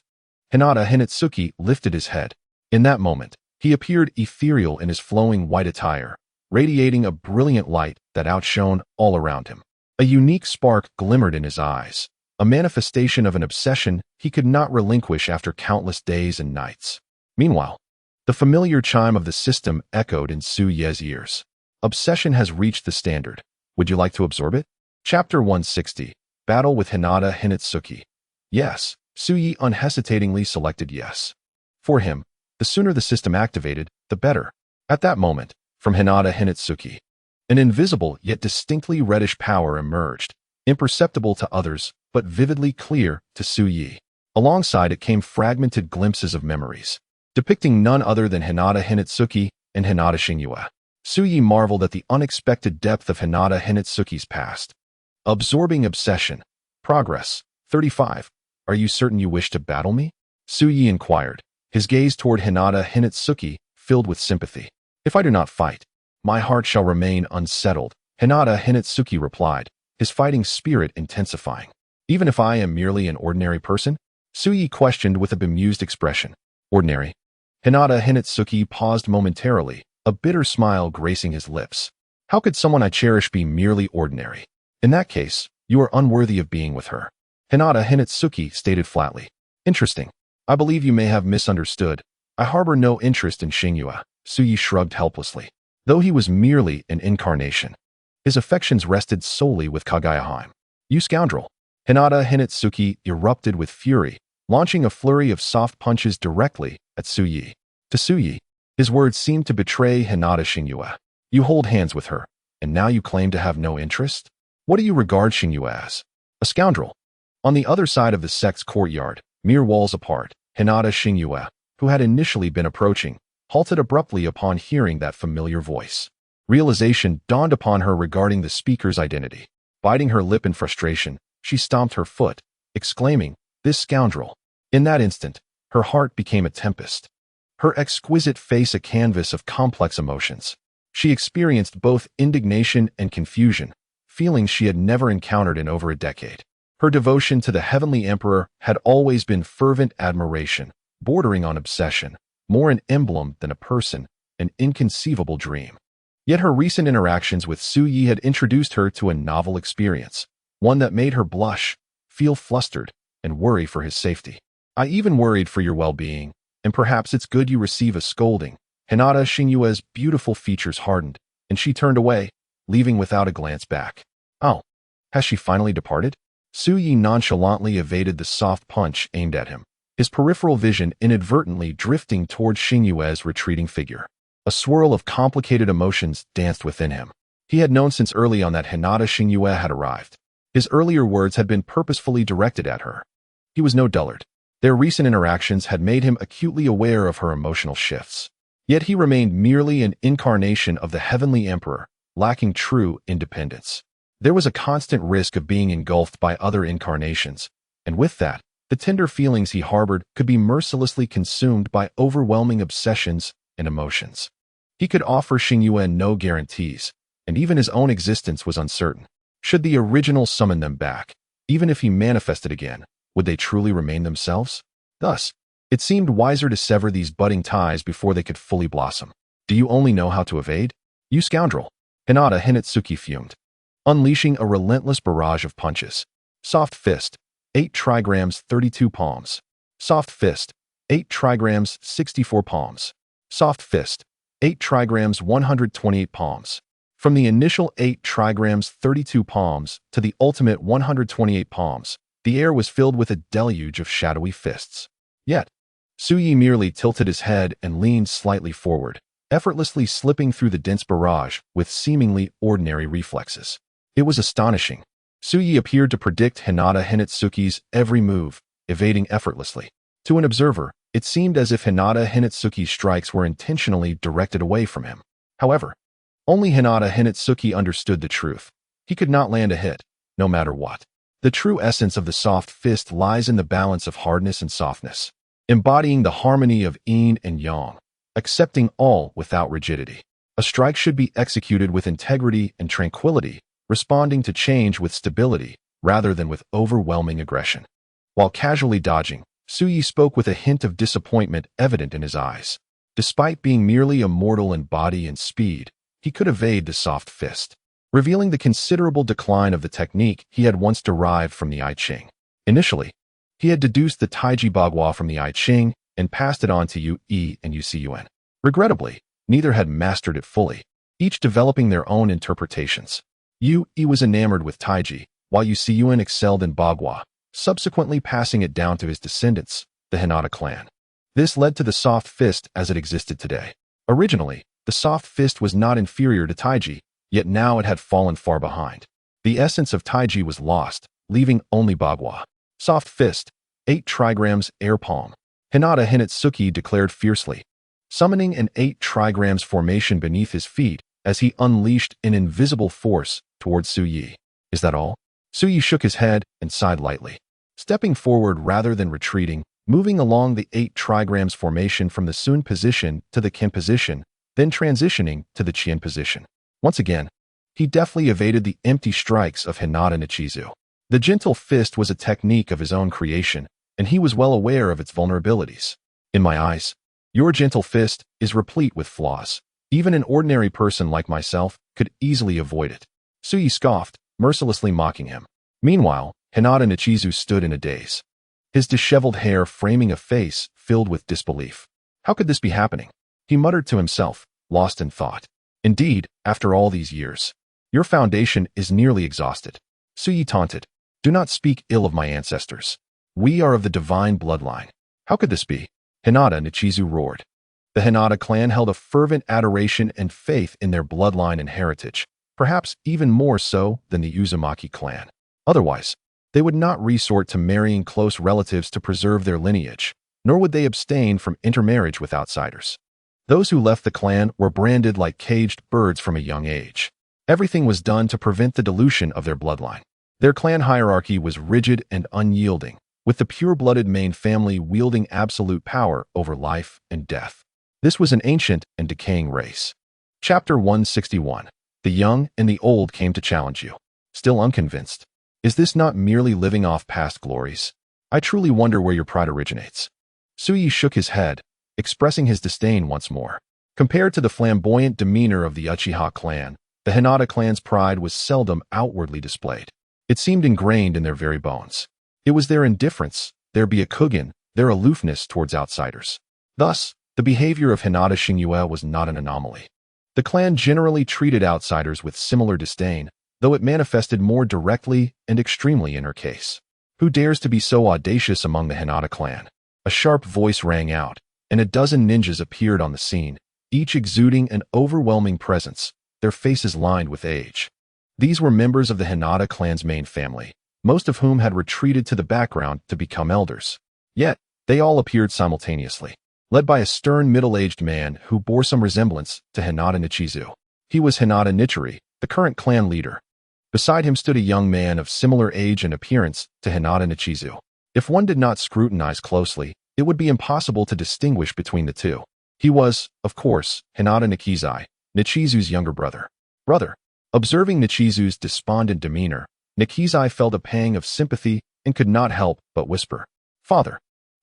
Hinata Hinatsuki lifted his head. In that moment, he appeared ethereal in his flowing white attire, radiating a brilliant light that outshone all around him. A unique spark glimmered in his eyes, a manifestation of an obsession he could not relinquish after countless days and nights. Meanwhile, the familiar chime of the system echoed in Suyi's ears. Obsession has reached the standard. Would you like to absorb it? Chapter 160. Battle with Hinata Hinatsuki. Yes. Suyi unhesitatingly selected yes. For him, the sooner the system activated, the better. At that moment, from Hinata Hinatsuki, an invisible yet distinctly reddish power emerged, imperceptible to others, but vividly clear to Suyi. Alongside it came fragmented glimpses of memories, depicting none other than Hinata Hinatsuki and Hinata Xingyue. Suyi marveled at the unexpected depth of Hinata Hinatsuki's past. Absorbing obsession. Progress. 35. Are you certain you wish to battle me? Suyi inquired, his gaze toward Hinata Hinatsuki filled with sympathy. If I do not fight, my heart shall remain unsettled, Hinata Hinatsuki replied, his fighting spirit intensifying. Even if I am merely an ordinary person? Suyi questioned with a bemused expression. Ordinary? Hinata Hinatsuki paused momentarily, a bitter smile gracing his lips. How could someone I cherish be merely ordinary? In that case, you are unworthy of being with her. Hinata Hinatsuki stated flatly. Interesting. I believe you may have misunderstood. I harbor no interest in Xingyue. Suyi shrugged helplessly. Though he was merely an incarnation, his affections rested solely with Kaguya. You scoundrel. Hinata Hinatsuki erupted with fury, launching a flurry of soft punches directly at Tsuyi. To Tsuyi, his words seemed to betray Hinata Xingyue. You hold hands with her, and now you claim to have no interest? What do you regard Xingyue as? A scoundrel. On the other side of the sect's courtyard, mere walls apart, Hinata Xingyue, who had initially been approaching, halted abruptly upon hearing that familiar voice. Realization dawned upon her regarding the speaker's identity. Biting her lip in frustration, she stomped her foot, exclaiming, "This scoundrel!" In that instant, her heart became a tempest. Her exquisite face a canvas of complex emotions. She experienced both indignation and confusion, feelings she had never encountered in over a decade. Her devotion to the Heavenly Emperor had always been fervent admiration, bordering on obsession, more an emblem than a person, an inconceivable dream. Yet her recent interactions with Tsuyi had introduced her to a novel experience, one that made her blush, feel flustered, and worry for his safety. I even worried for your well-being, and perhaps it's good you receive a scolding. Hinata Xingyue's beautiful features hardened, and she turned away, leaving without a glance back. Oh, has she finally departed? Tsuyi nonchalantly evaded the soft punch aimed at him, his peripheral vision inadvertently drifting towards Xingyue's retreating figure. A swirl of complicated emotions danced within him. He had known since early on that Hinata Xingyue had arrived. His earlier words had been purposefully directed at her. He was no dullard. Their recent interactions had made him acutely aware of her emotional shifts. Yet he remained merely an incarnation of the Heavenly Emperor, lacking true independence. There was a constant risk of being engulfed by other incarnations, and with that, the tender feelings he harbored could be mercilessly consumed by overwhelming obsessions and emotions. He could offer Xingyue no guarantees, and even his own existence was uncertain. Should the original summon them back, even if he manifested again, would they truly remain themselves? Thus, it seemed wiser to sever these budding ties before they could fully blossom. Do you only know how to evade? You scoundrel! Hinata Hinatsuki fumed, unleashing a relentless barrage of punches. Soft fist, 8 trigrams 32 palms. Soft fist, 8 trigrams 64 palms. Soft fist, 8 trigrams 128 palms. From the initial 8 trigrams 32 palms to the ultimate 128 palms, the air was filled with a deluge of shadowy fists. Yet, Tsuyi merely tilted his head and leaned slightly forward, effortlessly slipping through the dense barrage with seemingly ordinary reflexes. It was astonishing. Tsuyi appeared to predict Hinata Hinatsuki's every move, evading effortlessly. To an observer, it seemed as if Hinata Hinatsuki's strikes were intentionally directed away from him. However, only Hinata Hinatsuki understood the truth. He could not land a hit, no matter what. The true essence of the soft fist lies in the balance of hardness and softness, embodying the harmony of yin and yang, accepting all without rigidity. A strike should be executed with integrity and tranquility, responding to change with stability, rather than with overwhelming aggression. While casually dodging, Tsuyi spoke with a hint of disappointment evident in his eyes. Despite being merely a mortal in body and speed, he could evade the soft fist, revealing the considerable decline of the technique he had once derived from the I Ching. Initially, he had deduced the Taiji Bagua from the I Ching and passed it on to Yu Yi and Yuan. Regrettably, neither had mastered it fully, each developing their own interpretations. Yu Yi was enamored with Taiji, while Yuan excelled in Bagua, subsequently passing it down to his descendants, the Hinata clan. This led to the soft fist as it existed today. Originally, the soft fist was not inferior to Taiji, yet now it had fallen far behind. The essence of Taiji was lost, leaving only Bagua. Soft fist, 8 trigrams air palm. Hinata Hinatsuki declared fiercely, summoning an 8 trigrams formation beneath his feet as he unleashed an invisible force towards Tsuyi. Is that all? Tsuyi shook his head and sighed lightly, stepping forward rather than retreating, moving along the 8 trigrams formation from the Sun position to the Ken position, then transitioning to the Qian position. Once again, he deftly evaded the empty strikes of Hinata Nichizu. The gentle fist was a technique of his own creation, and he was well aware of its vulnerabilities. In my eyes, your gentle fist is replete with flaws. Even an ordinary person like myself could easily avoid it. Tsuyi scoffed, mercilessly mocking him. Meanwhile, Hinata Nichizu stood in a daze, his disheveled hair framing a face filled with disbelief. How could this be happening? He muttered to himself, lost in thought. Indeed, after all these years, your foundation is nearly exhausted. Tsuyi taunted. Do not speak ill of my ancestors. We are of the divine bloodline. How could this be? Hinata Nichizu roared. The Hinata clan held a fervent adoration and faith in their bloodline and heritage, perhaps even more so than the Uzumaki clan. Otherwise, they would not resort to marrying close relatives to preserve their lineage, nor would they abstain from intermarriage with outsiders. Those who left the clan were branded like caged birds from a young age. Everything was done to prevent the dilution of their bloodline. Their clan hierarchy was rigid and unyielding, with the pure-blooded main family wielding absolute power over life and death. This was an ancient and decaying race. Chapter 161. The young and the old came to challenge you. Still unconvinced? Is this not merely living off past glories? I truly wonder where your pride originates. Suyi shook his head, expressing his disdain once more. Compared to the flamboyant demeanor of the Uchiha clan, the Hinata clan's pride was seldom outwardly displayed. It seemed ingrained in their very bones. It was their indifference, their byakugan, their aloofness towards outsiders. Thus, the behavior of Hinata Shingyue was not an anomaly. The clan generally treated outsiders with similar disdain, though it manifested more directly and extremely in her case. Who dares to be so audacious among the Hinata clan? A sharp voice rang out, and a dozen ninjas appeared on the scene, each exuding an overwhelming presence, their faces lined with age. These were members of the Hinata clan's main family, most of whom had retreated to the background to become elders. Yet, they all appeared simultaneously, led by a stern middle-aged man who bore some resemblance to Hinata Nichizu. He was Hinata Nichiri, the current clan leader. Beside him stood a young man of similar age and appearance to Hinata Nichizu. If one did not scrutinize closely, it would be impossible to distinguish between the two. He was, of course, Hinata Nikizai, Nichizu's younger brother. Observing Nichizu's despondent demeanor, Nikizai felt a pang of sympathy and could not help but whisper, "Father."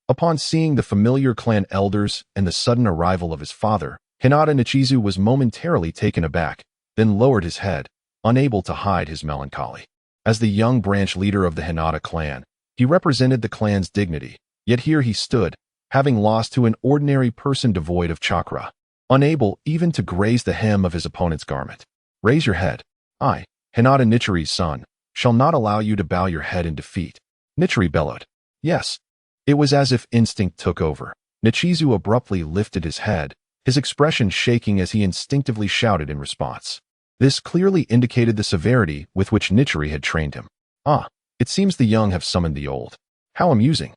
Upon seeing the familiar clan elders and the sudden arrival of his father, Hinata Nichizu was momentarily taken aback, then lowered his head, unable to hide his melancholy. As the young branch leader of the Hinata clan, he represented the clan's dignity, yet here he stood, having lost to an ordinary person devoid of chakra, unable even to graze the hem of his opponent's garment. Raise your head. I, Hinata Nichiri's son, shall not allow you to bow your head in defeat. Nichiri bellowed. Yes. It was as if instinct took over. Nichizu abruptly lifted his head, his expression shaking as he instinctively shouted in response. This clearly indicated the severity with which Nichiri had trained him. Ah, it seems the young have summoned the old. How amusing.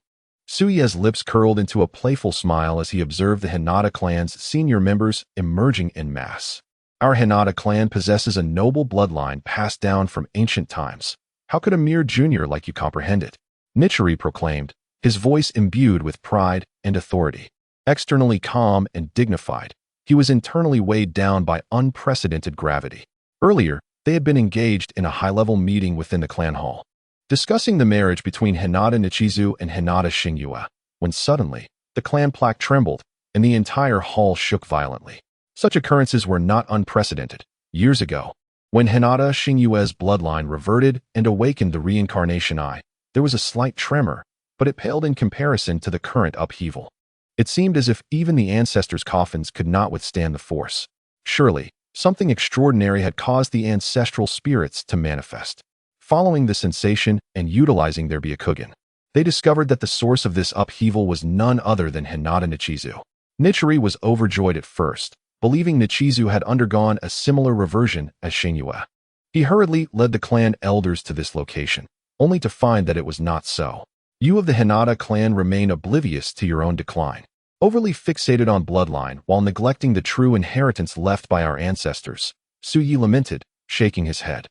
Suye's lips curled into a playful smile as he observed the Hinata clan's senior members emerging en masse. Our Hinata clan possesses a noble bloodline passed down from ancient times. How could a mere junior like you comprehend it? Nichiri proclaimed, his voice imbued with pride and authority. Externally calm and dignified, he was internally weighed down by unprecedented gravity. Earlier, they had been engaged in a high-level meeting within the clan hall, discussing the marriage between Hinata Nichizu and Hinata Shingyue, when suddenly, the clan plaque trembled, and the entire hall shook violently. Such occurrences were not unprecedented. Years ago, when Hinata Shingyue's bloodline reverted and awakened the reincarnation eye, there was a slight tremor, but it paled in comparison to the current upheaval. It seemed as if even the ancestors' coffins could not withstand the force. Surely, something extraordinary had caused the ancestral spirits to manifest. Following the sensation and utilizing their byakugan, they discovered that the source of this upheaval was none other than Hinata Nichizu. Nichiri was overjoyed at first, believing Nichizu had undergone a similar reversion as Shingyue. He hurriedly led the clan elders to this location, only to find that it was not so. You of the Hinata clan remain oblivious to your own decline, overly fixated on bloodline while neglecting the true inheritance left by our ancestors, Suyi lamented, shaking his head.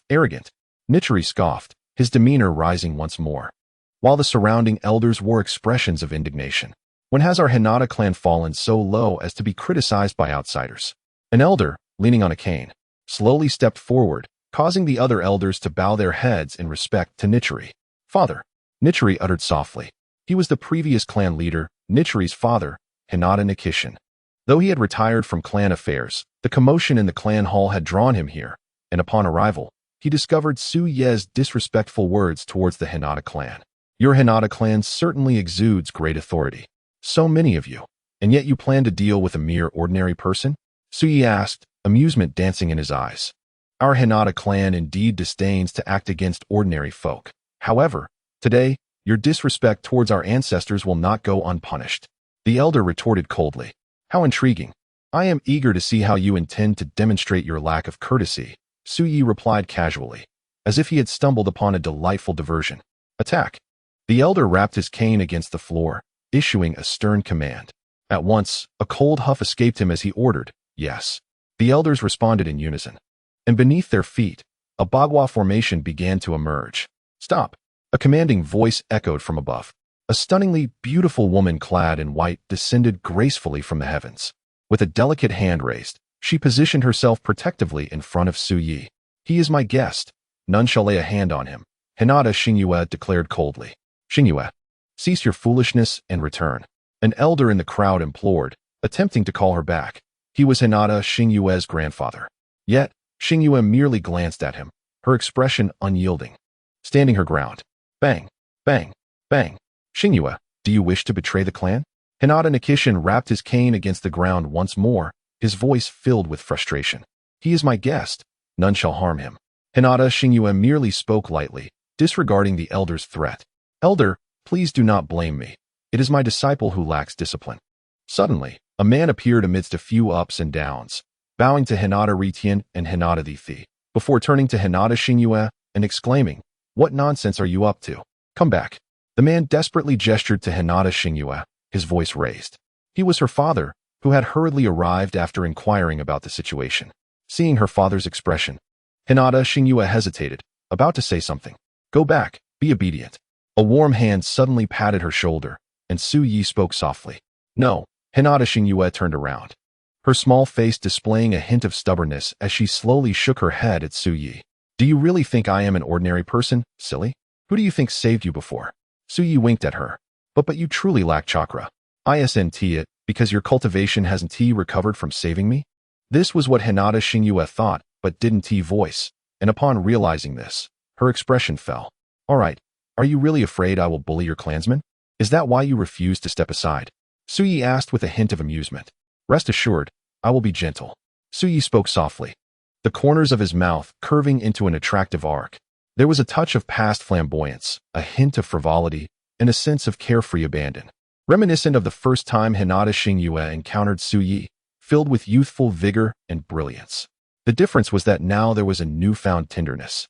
Arrogant. Nichiri scoffed, his demeanor rising once more, while the surrounding elders wore expressions of indignation. When has our Hinata clan fallen so low as to be criticized by outsiders? An elder, leaning on a cane, slowly stepped forward, causing the other elders to bow their heads in respect to Nichiri. Father. Nichiri uttered softly. He was the previous clan leader, Nichiri's father, Hinata Nikishin. Though he had retired from clan affairs, the commotion in the clan hall had drawn him here, and upon arrival, he discovered Suye's disrespectful words towards the Hinata clan. Your Hinata clan certainly exudes great authority. So many of you, and yet you plan to deal with a mere ordinary person? Suyi asked, amusement dancing in his eyes. Our Hinata clan indeed disdains to act against ordinary folk. However, today, your disrespect towards our ancestors will not go unpunished. The elder retorted coldly. How intriguing. I am eager to see how you intend to demonstrate your lack of courtesy, Suyi replied casually, as if he had stumbled upon a delightful diversion. Attack. The elder rapped his cane against the floor, issuing a stern command. At once, a cold huff escaped him as he ordered, yes. The elders responded in unison. And beneath their feet, a bagua formation began to emerge. Stop! A commanding voice echoed from above. A stunningly beautiful woman clad in white descended gracefully from the heavens. With a delicate hand raised, she positioned herself protectively in front of Suyi. He is my guest. None shall lay a hand on him, Hinata Xingyue declared coldly. Xingyue, cease your foolishness and return. An elder in the crowd implored, attempting to call her back. He was Hinata Xingyue's grandfather. Yet, Xingyue merely glanced at him, her expression unyielding. Standing her ground. Bang, bang, bang. Xingyue, do you wish to betray the clan? Hinata Nikishin rapped his cane against the ground once more, his voice filled with frustration. He is my guest. None shall harm him. Hinata Xingyue merely spoke lightly, disregarding the elder's threat. Elder, please do not blame me. It is my disciple who lacks discipline. Suddenly, a man appeared amidst a few ups and downs, bowing to Hinata Ritian and Hinata Dithi, before turning to Hinata Xingyue and exclaiming, What nonsense are you up to? Come back. The man desperately gestured to Hinata Xingyue, his voice raised. He was her father, who had hurriedly arrived after inquiring about the situation. Seeing her father's expression, Hinata Xingyue hesitated, about to say something. Go back, be obedient. A warm hand suddenly patted her shoulder, and Suyi spoke softly. No, Hinata Xingyue turned around, her small face displaying a hint of stubbornness as she slowly shook her head at Suyi. Do you really think I am an ordinary person, silly? Who do you think saved you before? Suyi winked at her. But you truly lack chakra. Isn't it, because your cultivation hasn't recovered from saving me? This was what Hinata Xingyue thought, but didn't voice, and upon realizing this, her expression fell. Alright, are you really afraid I will bully your clansmen? Is that why you refuse to step aside? Suyi asked with a hint of amusement. Rest assured, I will be gentle. Suyi spoke softly, the corners of his mouth curving into an attractive arc. There was a touch of past flamboyance, a hint of frivolity, and a sense of carefree abandon, reminiscent of the first time Hinata Xingyue encountered Suyi, filled with youthful vigor and brilliance. The difference was that now there was a newfound tenderness.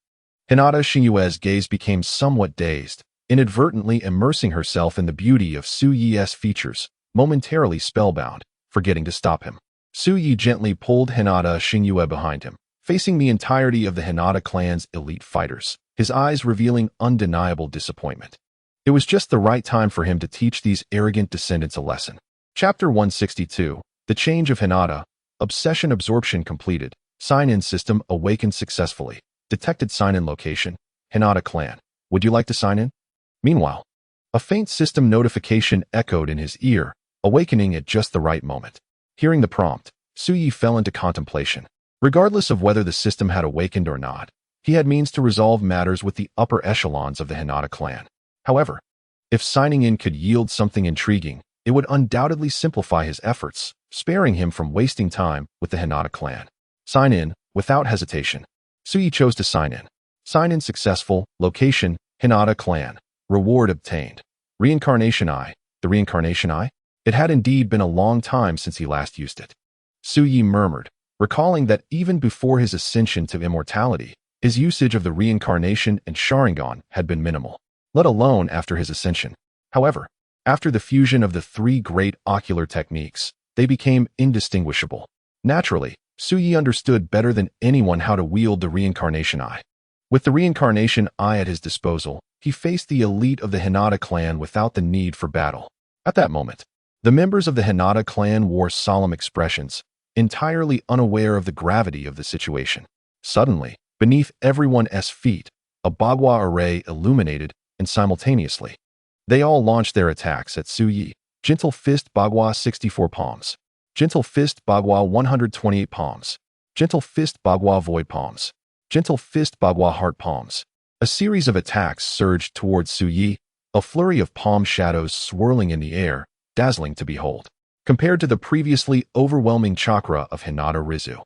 Hinata Xingyue's gaze became somewhat dazed, inadvertently immersing herself in the beauty of Suyi's features, momentarily spellbound, forgetting to stop him. Suyi gently pulled Hinata Xingyue behind him, facing the entirety of the Hinata clan's elite fighters, his eyes revealing undeniable disappointment. It was just the right time for him to teach these arrogant descendants a lesson. Chapter 162, The Change of Hinata, Obsession Absorption completed, Sign-in system awakened successfully, detected sign-in location, Hinata clan. Would you like to sign in? Meanwhile, a faint system notification echoed in his ear, awakening at just the right moment. Hearing the prompt, Suyi fell into contemplation. Regardless of whether the system had awakened or not, he had means to resolve matters with the upper echelons of the Hinata clan. However, if signing in could yield something intriguing, it would undoubtedly simplify his efforts, sparing him from wasting time with the Hinata clan. Sign in, without hesitation. Suyi chose to sign in. Sign in successful, location, Hinata clan. Reward obtained. Reincarnation Eye. The Reincarnation Eye? It had indeed been a long time since he last used it. Suyi murmured, recalling that even before his ascension to immortality, his usage of the Reincarnation and Sharingan had been minimal, let alone after his ascension. However, after the fusion of the three great ocular techniques, they became indistinguishable. Naturally, Suyi understood better than anyone how to wield the Reincarnation Eye. With the Reincarnation Eye at his disposal, he faced the elite of the Hinata clan without the need for battle. At that moment, the members of the Hinata clan wore solemn expressions, entirely unaware of the gravity of the situation. Suddenly, beneath everyone's feet, a bagua array illuminated, and simultaneously, they all launched their attacks at Suyi. Gentle Fist Bagua 64 palms. Gentle Fist Bagua 128 palms. Gentle Fist Bagua Void palms. Gentle Fist Bagua Heart palms. A series of attacks surged towards Suyi, a flurry of palm shadows swirling in the air, dazzling to behold. Compared to the previously overwhelming chakra of Hinata Rizu,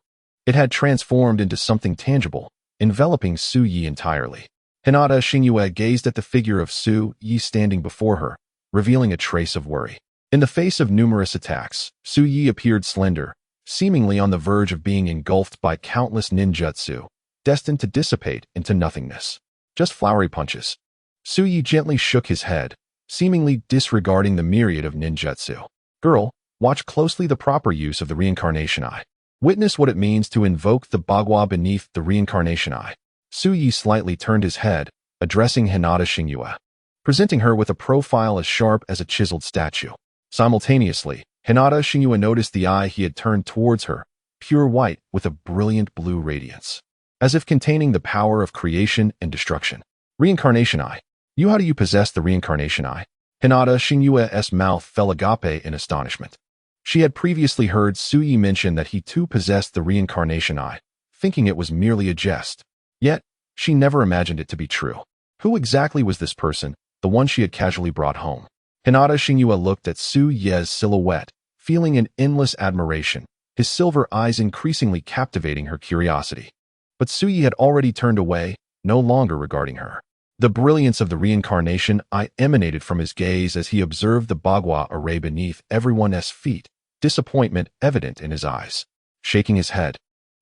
it had transformed into something tangible, enveloping Suyi entirely. Hinata Xingyue gazed at the figure of Su Yi standing before her, revealing a trace of worry. In the face of numerous attacks, Su Yi appeared slender, seemingly on the verge of being engulfed by countless ninjutsu, destined to dissipate into nothingness. Just flowery punches. Su Yi gently shook his head, seemingly disregarding the myriad of ninjutsu. Girl, watch closely the proper use of the reincarnation eye. Witness what it means to invoke the bagua beneath the reincarnation eye. Su Yi slightly turned his head, addressing Hinata Xingyue, presenting her with a profile as sharp as a chiseled statue. Simultaneously, Hinata Xingyue noticed the eye he had turned towards her, pure white with a brilliant blue radiance, as if containing the power of creation and destruction. Reincarnation eye. How do you possess the reincarnation eye? Hinata Xingyue's mouth fell agape in astonishment. She had previously heard Su Yi mention that he too possessed the reincarnation eye, thinking it was merely a jest. Yet, she never imagined it to be true. Who exactly was this person, the one she had casually brought home? Hinata Xingyue looked at Su Yi's silhouette, feeling an endless admiration, his silver eyes increasingly captivating her curiosity. But Su Yi had already turned away, no longer regarding her. The brilliance of the reincarnation eye emanated from his gaze as he observed the bagua array beneath everyone's feet, disappointment evident in his eyes. Shaking his head,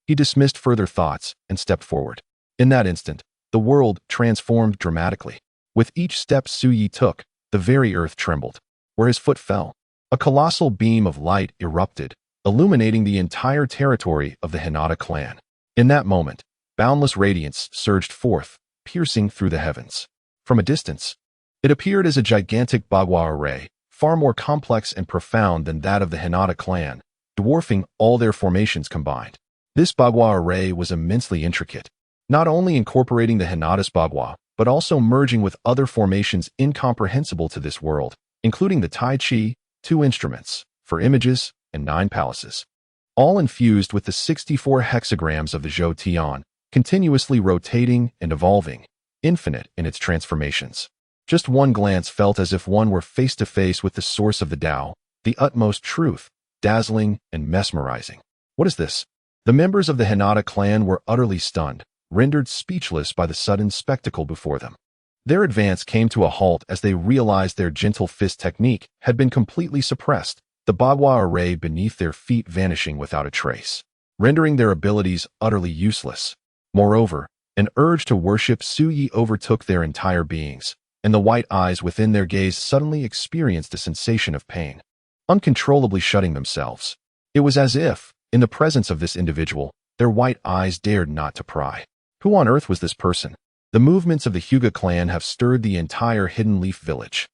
he dismissed further thoughts and stepped forward. In that instant, the world transformed dramatically. With each step Su Yi took, the very earth trembled. Where his foot fell, a colossal beam of light erupted, illuminating the entire territory of the Hinata clan. In that moment, boundless radiance surged forth, piercing through the heavens. From a distance, it appeared as a gigantic bagua array, far more complex and profound than that of the Hinata clan, dwarfing all their formations combined. This bagua array was immensely intricate, not only incorporating the Hinata's bagua, but also merging with other formations incomprehensible to this world, including the Tai Chi, 2 instruments, 4 images, and 9 palaces. All infused with the 64 hexagrams of the Zhou Tian, continuously rotating and evolving, infinite in its transformations. Just one glance felt as if one were face to face with the source of the Tao, the utmost truth, dazzling and mesmerizing. What is this? The members of the Hinata clan were utterly stunned, rendered speechless by the sudden spectacle before them. Their advance came to a halt as they realized their gentle fist technique had been completely suppressed, the bagua array beneath their feet vanishing without a trace, rendering their abilities utterly useless. Moreover, an urge to worship Su Yi overtook their entire beings, and the white eyes within their gaze suddenly experienced a sensation of pain, uncontrollably shutting themselves. It was as if, in the presence of this individual, their white eyes dared not to pry. Who on earth was this person? The movements of the Hyuga clan have stirred the entire Hidden Leaf village.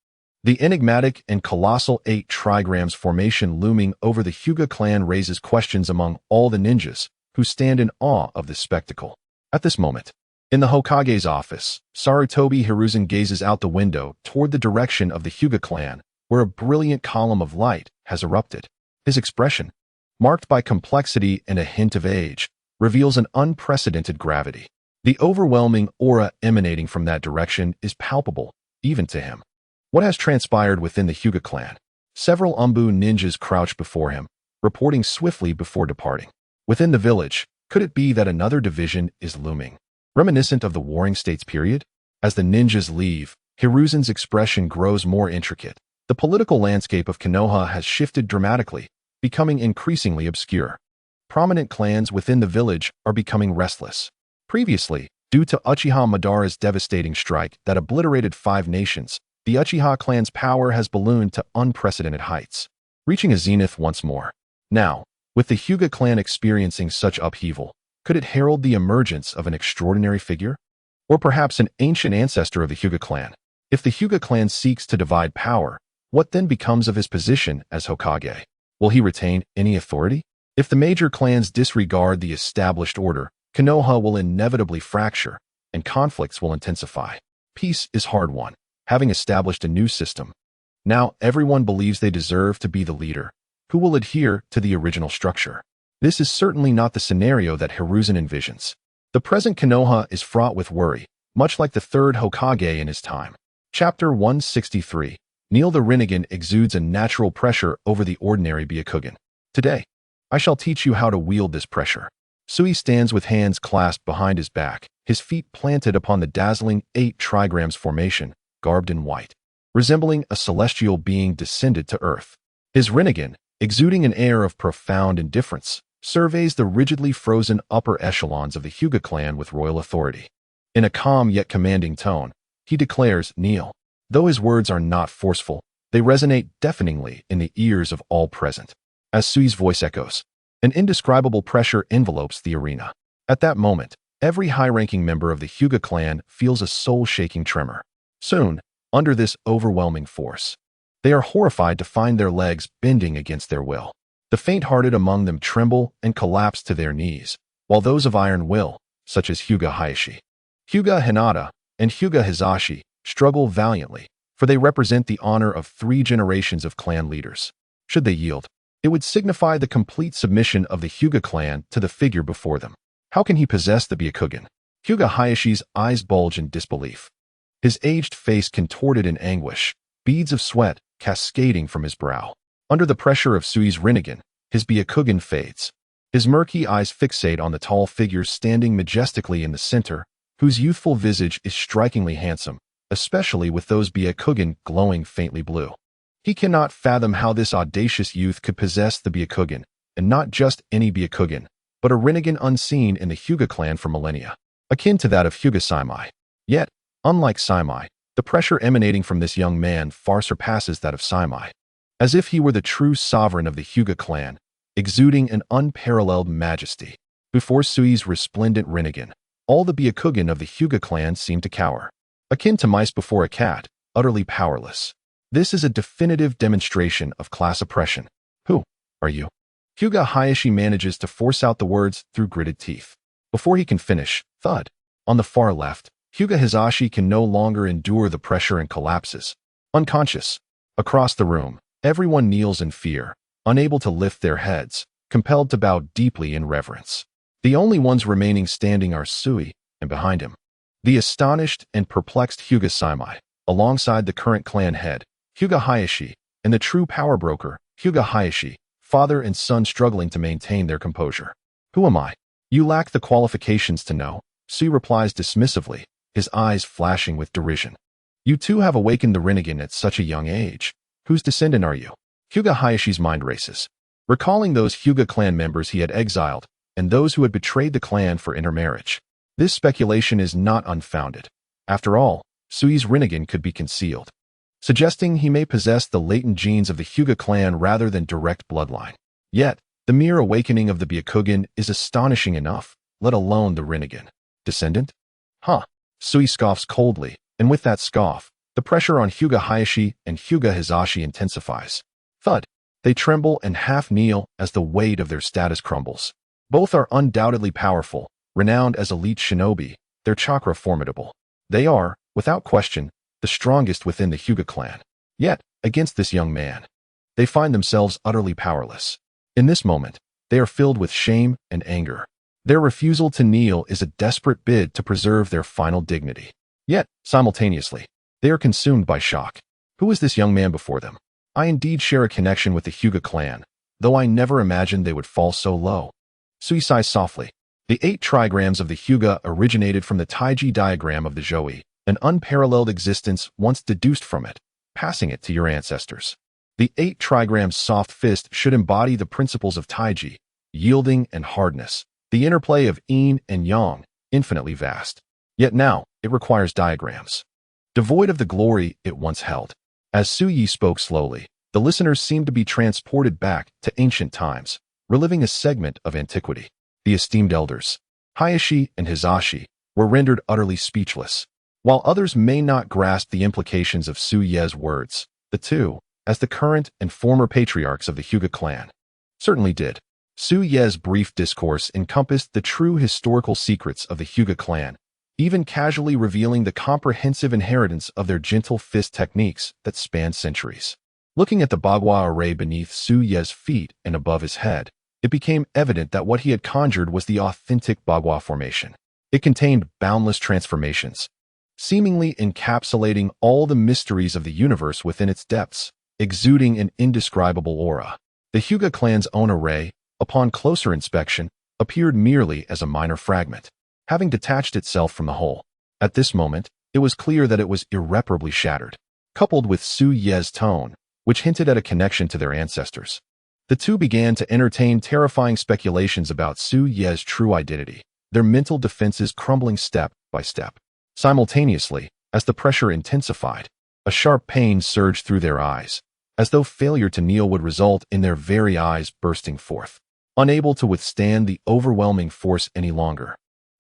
The enigmatic and colossal 8 trigrams formation looming over the Hyuga clan raises questions among all the ninjas, who stand in awe of this spectacle. At this moment, in the Hokage's office, Sarutobi Hiruzen gazes out the window toward the direction of the Hyuga clan, where a brilliant column of light has erupted. His expression, marked by complexity and a hint of age, reveals an unprecedented gravity. The overwhelming aura emanating from that direction is palpable, even to him. What has transpired within the Hyuga clan? Several Umbu ninjas crouched before him, reporting swiftly before departing. Within the village, could it be that another division is looming? Reminiscent of the Warring States period? As the ninjas leave, Hiruzen's expression grows more intricate. The political landscape of Konoha has shifted dramatically, becoming increasingly obscure. Prominent clans within the village are becoming restless. Previously, due to Uchiha Madara's devastating strike that obliterated 5 nations, the Uchiha clan's power has ballooned to unprecedented heights, reaching a zenith once more. Now, with the Hyuga clan experiencing such upheaval, could it herald the emergence of an extraordinary figure? Or perhaps an ancient ancestor of the Hyuga clan? If the Hyuga clan seeks to divide power, what then becomes of his position as Hokage? Will he retain any authority? If the major clans disregard the established order, Konoha will inevitably fracture, and conflicts will intensify. Peace is hard won, having established a new system. Now everyone believes they deserve to be the leader, who will adhere to the original structure. This is certainly not the scenario that Hiruzen envisions. The present Konoha is fraught with worry, much like the 3rd Hokage in his time. Chapter 163. Neil the Rinnegan exudes a natural pressure over the ordinary Byakugan. Today, I shall teach you how to wield this pressure. Sui stands with hands clasped behind his back, his feet planted upon the dazzling 8 trigrams formation, garbed in white, resembling a celestial being descended to earth. His Rinnegan, exuding an air of profound indifference, surveys the rigidly frozen upper echelons of the Hyuga clan with royal authority. In a calm yet commanding tone, he declares, "Kneel." Though his words are not forceful, they resonate deafeningly in the ears of all present. As Sui's voice echoes, an indescribable pressure envelopes the arena. At that moment, every high-ranking member of the Hyuga clan feels a soul-shaking tremor. Soon, under this overwhelming force, they are horrified to find their legs bending against their will. The faint-hearted among them tremble and collapse to their knees, while those of iron will, such as Hyuga Hayashi, Hyuga Hinata, and Hyuga Hizashi, struggle valiantly, for they represent the honor of 3 generations of clan leaders. Should they yield, it would signify the complete submission of the Hyuga clan to the figure before them. How can he possess the Byakugan? Hyuga Hayashi's eyes bulge in disbelief. His aged face contorted in anguish, beads of sweat cascading from his brow. Under the pressure of Sui's Rinnegan, his Byakugan fades. His murky eyes fixate on the tall figure standing majestically in the center, whose youthful visage is strikingly handsome, especially with those Byakugan glowing faintly blue. He cannot fathom how this audacious youth could possess the Byakugan, and not just any Byakugan, but a Rinnegan unseen in the Hyuga clan for millennia, akin to that of Hyuga Saimai. Yet, unlike Saimai, the pressure emanating from this young man far surpasses that of Saimai. As if he were the true sovereign of the Hyuga clan, exuding an unparalleled majesty. Before Sui's resplendent Rinnegan, all the Byakugan of the Hyuga clan seem to cower. Akin to mice before a cat, utterly powerless. This is a definitive demonstration of class oppression. Who are you? Hyuga Hayashi manages to force out the words through gritted teeth. Before he can finish, thud. On the far left, Hyuga Hizashi can no longer endure the pressure and collapses. Unconscious. Across the room, everyone kneels in fear, unable to lift their heads, compelled to bow deeply in reverence. The only ones remaining standing are Sui, and behind him, the astonished and perplexed Hyuga Saimai, alongside the current clan head, Hyuga Hayashi, and the true power broker, Hyuga Hayashi, father and son struggling to maintain their composure. Who am I? You lack the qualifications to know, Sui replies dismissively, his eyes flashing with derision. You too have awakened the Rinnegan at such a young age. Whose descendant are you? Hyuga Hayashi's mind races, recalling those Hyuga clan members he had exiled, and those who had betrayed the clan for intermarriage. This speculation is not unfounded. After all, Sui's Rinnegan could be concealed, suggesting he may possess the latent genes of the Hyuga clan rather than direct bloodline. Yet, the mere awakening of the Byakugan is astonishing enough, let alone the Rinnegan. Descendant? Huh. Sui scoffs coldly, and with that scoff, the pressure on Hyuga Hayashi and Hyuga Hizashi intensifies. Thud. They tremble and half kneel as the weight of their status crumbles. Both are undoubtedly powerful, renowned as elite shinobi, their chakra formidable. They are, without question, the strongest within the Hyuga clan. Yet, against this young man, they find themselves utterly powerless. In this moment, they are filled with shame and anger. Their refusal to kneel is a desperate bid to preserve their final dignity. Yet, simultaneously, they are consumed by shock. Who is this young man before them? I indeed share a connection with the Hyuga clan, though I never imagined they would fall so low. Sui sighs softly. The 8 trigrams of the Hyuga originated from the Taiji diagram of the Joi, an unparalleled existence once deduced from it, passing it to your ancestors. The 8 trigrams soft fist should embody the principles of Taiji, yielding and hardness, the interplay of yin and yang, infinitely vast. Yet now, it requires diagrams, devoid of the glory it once held. As Suyi spoke slowly, the listeners seemed to be transported back to ancient times, reliving a segment of antiquity. The esteemed elders, Hayashi and Hizashi, were rendered utterly speechless. While others may not grasp the implications of Suye's words, the two, as the current and former patriarchs of the Hyuga clan, certainly did. Suye's brief discourse encompassed the true historical secrets of the Hyuga clan, even casually revealing the comprehensive inheritance of their gentle fist techniques that spanned centuries. Looking at the bagua array beneath Suye's feet and above his head, it became evident that what he had conjured was the authentic bagua formation. It contained boundless transformations, seemingly encapsulating all the mysteries of the universe within its depths, exuding an indescribable aura. The Hyuga clan's own array, upon closer inspection, appeared merely as a minor fragment, having detached itself from the whole. At this moment, it was clear that it was irreparably shattered, coupled with Su Ye's tone, which hinted at a connection to their ancestors. The two began to entertain terrifying speculations about Su Ye's true identity, their mental defenses crumbling step by step. Simultaneously, as the pressure intensified, a sharp pain surged through their eyes, as though failure to kneel would result in their very eyes bursting forth. Unable to withstand the overwhelming force any longer,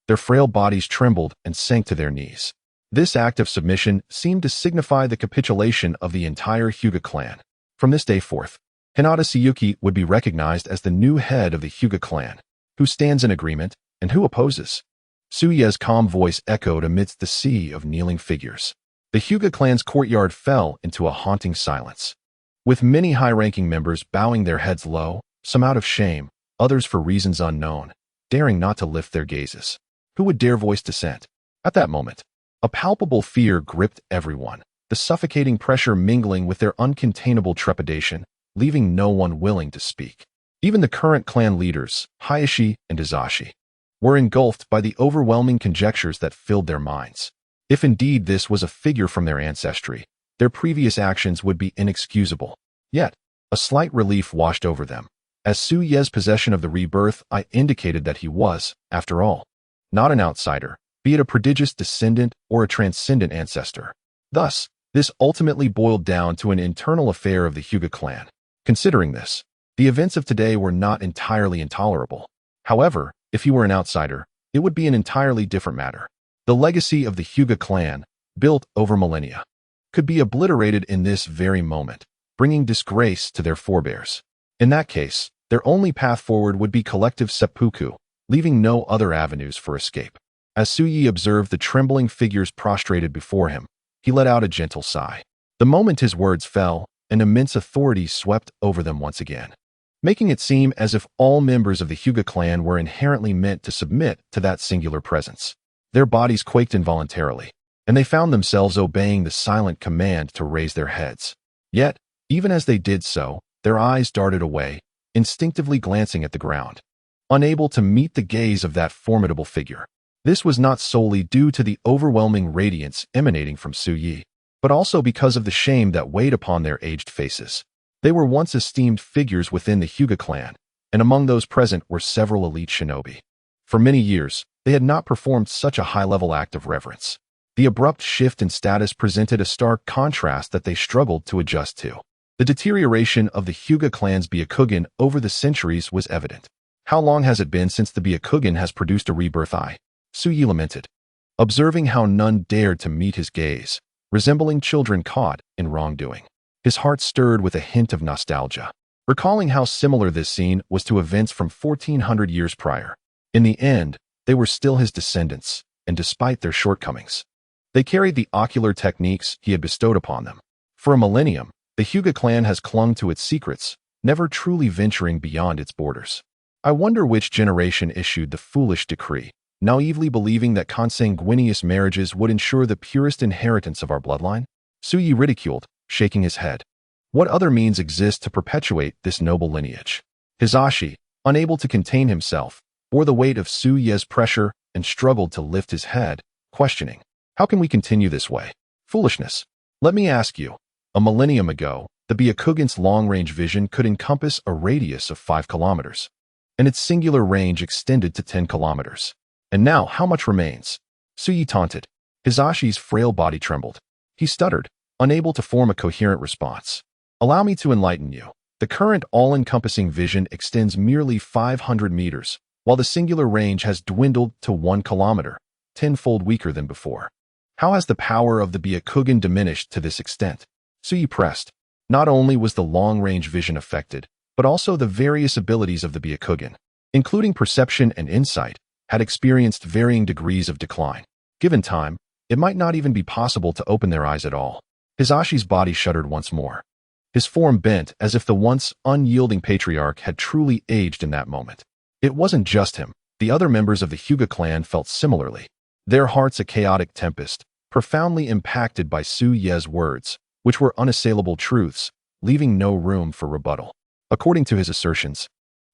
their frail bodies trembled and sank to their knees. This act of submission seemed to signify the capitulation of the entire Hyuga clan. From this day forth, Hinata Suyuki would be recognized as the new head of the Hyuga clan, who stands in agreement and who opposes. Suye's calm voice echoed amidst the sea of kneeling figures. The Hyuga clan's courtyard fell into a haunting silence, with many high-ranking members bowing their heads low, some out of shame, others for reasons unknown, daring not to lift their gazes. Who would dare voice dissent? At that moment, a palpable fear gripped everyone, the suffocating pressure mingling with their uncontainable trepidation, leaving no one willing to speak. Even the current clan leaders, Hayashi and Izashi, were engulfed by the overwhelming conjectures that filled their minds. If indeed this was a figure from their ancestry, their previous actions would be inexcusable. Yet, a slight relief washed over them, as Su Ye's possession of the rebirth eye indicated that he was, after all, not an outsider, be it a prodigious descendant or a transcendent ancestor. Thus, this ultimately boiled down to an internal affair of the Hyuga clan. Considering this, the events of today were not entirely intolerable. However, if he were an outsider, it would be an entirely different matter. The legacy of the Hyuga clan, built over millennia, could be obliterated in this very moment, bringing disgrace to their forebears. In that case, their only path forward would be collective seppuku, leaving no other avenues for escape. As Suyi observed the trembling figures prostrated before him, he let out a gentle sigh. The moment his words fell, an immense authority swept over them once again, making it seem as if all members of the Hyuga clan were inherently meant to submit to that singular presence. Their bodies quaked involuntarily, and they found themselves obeying the silent command to raise their heads. Yet, even as they did so, their eyes darted away, instinctively glancing at the ground, unable to meet the gaze of that formidable figure. This was not solely due to the overwhelming radiance emanating from Suyi, but also because of the shame that weighed upon their aged faces. They were once esteemed figures within the Hyuga clan, and among those present were several elite shinobi. For many years, they had not performed such a high-level act of reverence. The abrupt shift in status presented a stark contrast that they struggled to adjust to. The deterioration of the Hyuga clan's Byakugan over the centuries was evident. How long has it been since the Byakugan has produced a rebirth eye? Suyi lamented, observing how none dared to meet his gaze, resembling children caught in wrongdoing. His heart stirred with a hint of nostalgia, recalling how similar this scene was to events from 1400 years prior. In the end, they were still his descendants, and despite their shortcomings, they carried the ocular techniques he had bestowed upon them. For a millennium, the Hyuga clan has clung to its secrets, never truly venturing beyond its borders. I wonder which generation issued the foolish decree, naively believing that consanguineous marriages would ensure the purest inheritance of our bloodline? Suyi ridiculed, shaking his head. What other means exist to perpetuate this noble lineage? Hizashi, unable to contain himself, bore the weight of Su Ye's pressure and struggled to lift his head, questioning, how can we continue this way? Foolishness. Let me ask you, a millennium ago, the Byakugan's long-range vision could encompass a radius of 5 kilometers, and its singular range extended to 10 kilometers. And now how much remains? Suyi taunted. Hizashi's frail body trembled. He stuttered, unable to form a coherent response. Allow me to enlighten you. The current all-encompassing vision extends merely 500 meters, while the singular range has dwindled to 1 kilometer, tenfold weaker than before. How has the power of the Byakugan diminished to this extent? Suyi pressed. Not only was the long-range vision affected, but also the various abilities of the Byakugan, including perception and insight, had experienced varying degrees of decline. Given time, it might not even be possible to open their eyes at all. Hizashi's body shuddered once more. His form bent as if the once unyielding patriarch had truly aged in that moment. It wasn't just him. The other members of the Hyuga clan felt similarly, their hearts a chaotic tempest, profoundly impacted by Su Ye's words, which were unassailable truths, leaving no room for rebuttal. According to his assertions,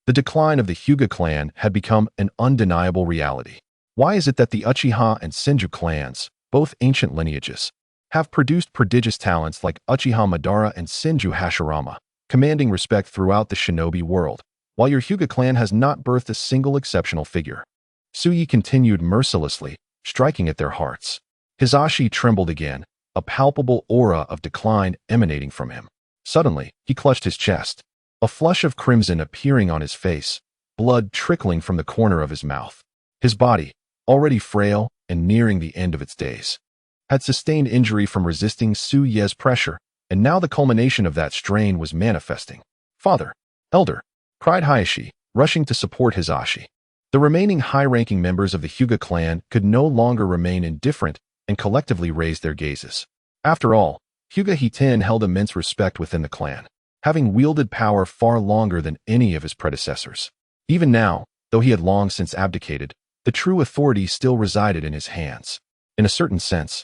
The decline of the Hyuga clan had become an undeniable reality. Why is it that the Uchiha and Senju clans, both ancient lineages, have produced prodigious talents like Uchiha Madara and Senju Hashirama, commanding respect throughout the shinobi world, while your Hyuga clan has not birthed a single exceptional figure? Tsuyi continued mercilessly, striking at their hearts. Hisashi trembled again, a palpable aura of decline emanating from him. Suddenly, he clutched his chest, a flush of crimson appearing on his face, blood trickling from the corner of his mouth. His body, already frail and nearing the end of its days, had sustained injury from resisting Tsuyi's pressure, and now the culmination of that strain was manifesting. "Father! Elder!" cried Hisashi, rushing to support Hisashi. The remaining high-ranking members of the Hyuga clan could no longer remain indifferent and collectively raised their gazes. After all, Hyuga Hiten held immense respect within the clan, having wielded power far longer than any of his predecessors. Even now, though he had long since abdicated, the true authority still resided in his hands. In a certain sense,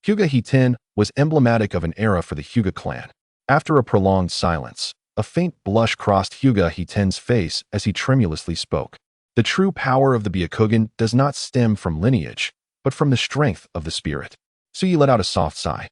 Hyuga Hiten was emblematic of an era for the Hyuga clan. After a prolonged silence, a faint blush crossed Hyuga Hiten's face as he tremulously spoke. The true power of the Byakugan does not stem from lineage, but from the strength of the spirit. Tsuyi let out a soft sigh.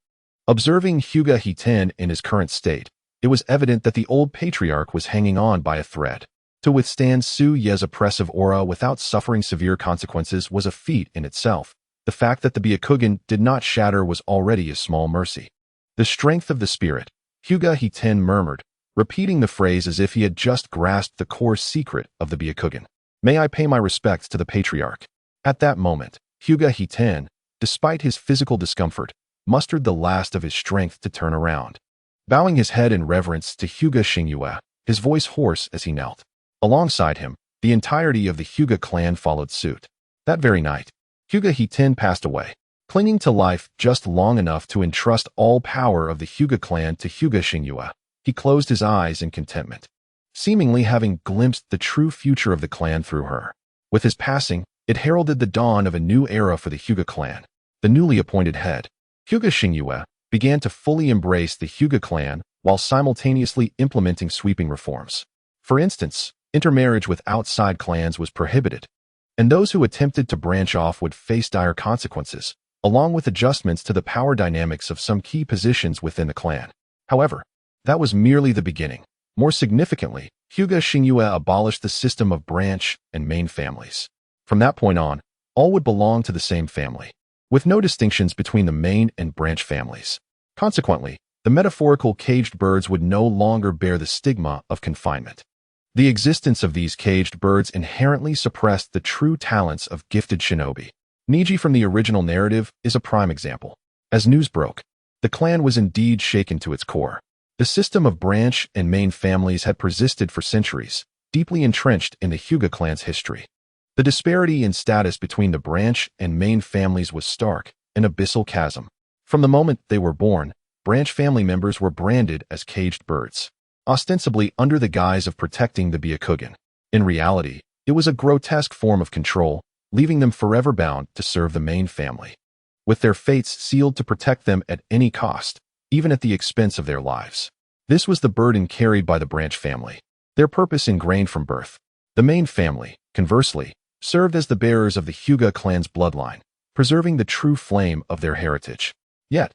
Observing Hyuga Hiten in his current state, it was evident that the old patriarch was hanging on by a thread. To withstand Tsuyi's oppressive aura without suffering severe consequences was a feat in itself. The fact that the Byakugan did not shatter was already a small mercy. The strength of the spirit, Hyuga Hiten murmured, repeating the phrase as if he had just grasped the core secret of the Byakugan. "May I pay my respects to the patriarch?" At that moment, Hyuga Hiten, despite his physical discomfort, mustered the last of his strength to turn around. Bowing his head in reverence to Hyuga Shingyue, his voice hoarse as he knelt. Alongside him, the entirety of the Hyuga clan followed suit. That very night, Hyuga Hiten passed away, clinging to life just long enough to entrust all power of the Hyuga clan to Hyuga Shingyue. He closed his eyes in contentment, seemingly having glimpsed the true future of the clan through her. With his passing, it heralded the dawn of a new era for the Hyuga clan. The newly appointed head, Hyuga Shingyue, began to fully embrace the Hyuga clan while simultaneously implementing sweeping reforms. For instance, intermarriage with outside clans was prohibited, and those who attempted to branch off would face dire consequences, along with adjustments to the power dynamics of some key positions within the clan. However, that was merely the beginning. More significantly, Hyuga Shingyue abolished the system of branch and main families. From that point on, all would belong to the same family, with no distinctions between the main and branch families. Consequently, the metaphorical caged birds would no longer bear the stigma of confinement. The existence of these caged birds inherently suppressed the true talents of gifted shinobi. Niji from the original narrative is a prime example. As news broke, the clan was indeed shaken to its core. The system of branch and main families had persisted for centuries, deeply entrenched in the Hyuga clan's history. The disparity in status between the branch and main families was stark, an abyssal chasm. From the moment they were born, branch family members were branded as caged birds, ostensibly under the guise of protecting the Byakugan. In reality, it was a grotesque form of control, leaving them forever bound to serve the main family, with their fates sealed to protect them at any cost, even at the expense of their lives. This was the burden carried by the branch family, their purpose ingrained from birth. The main family, conversely, served as the bearers of the Hyuga clan's bloodline, preserving the true flame of their heritage. Yet,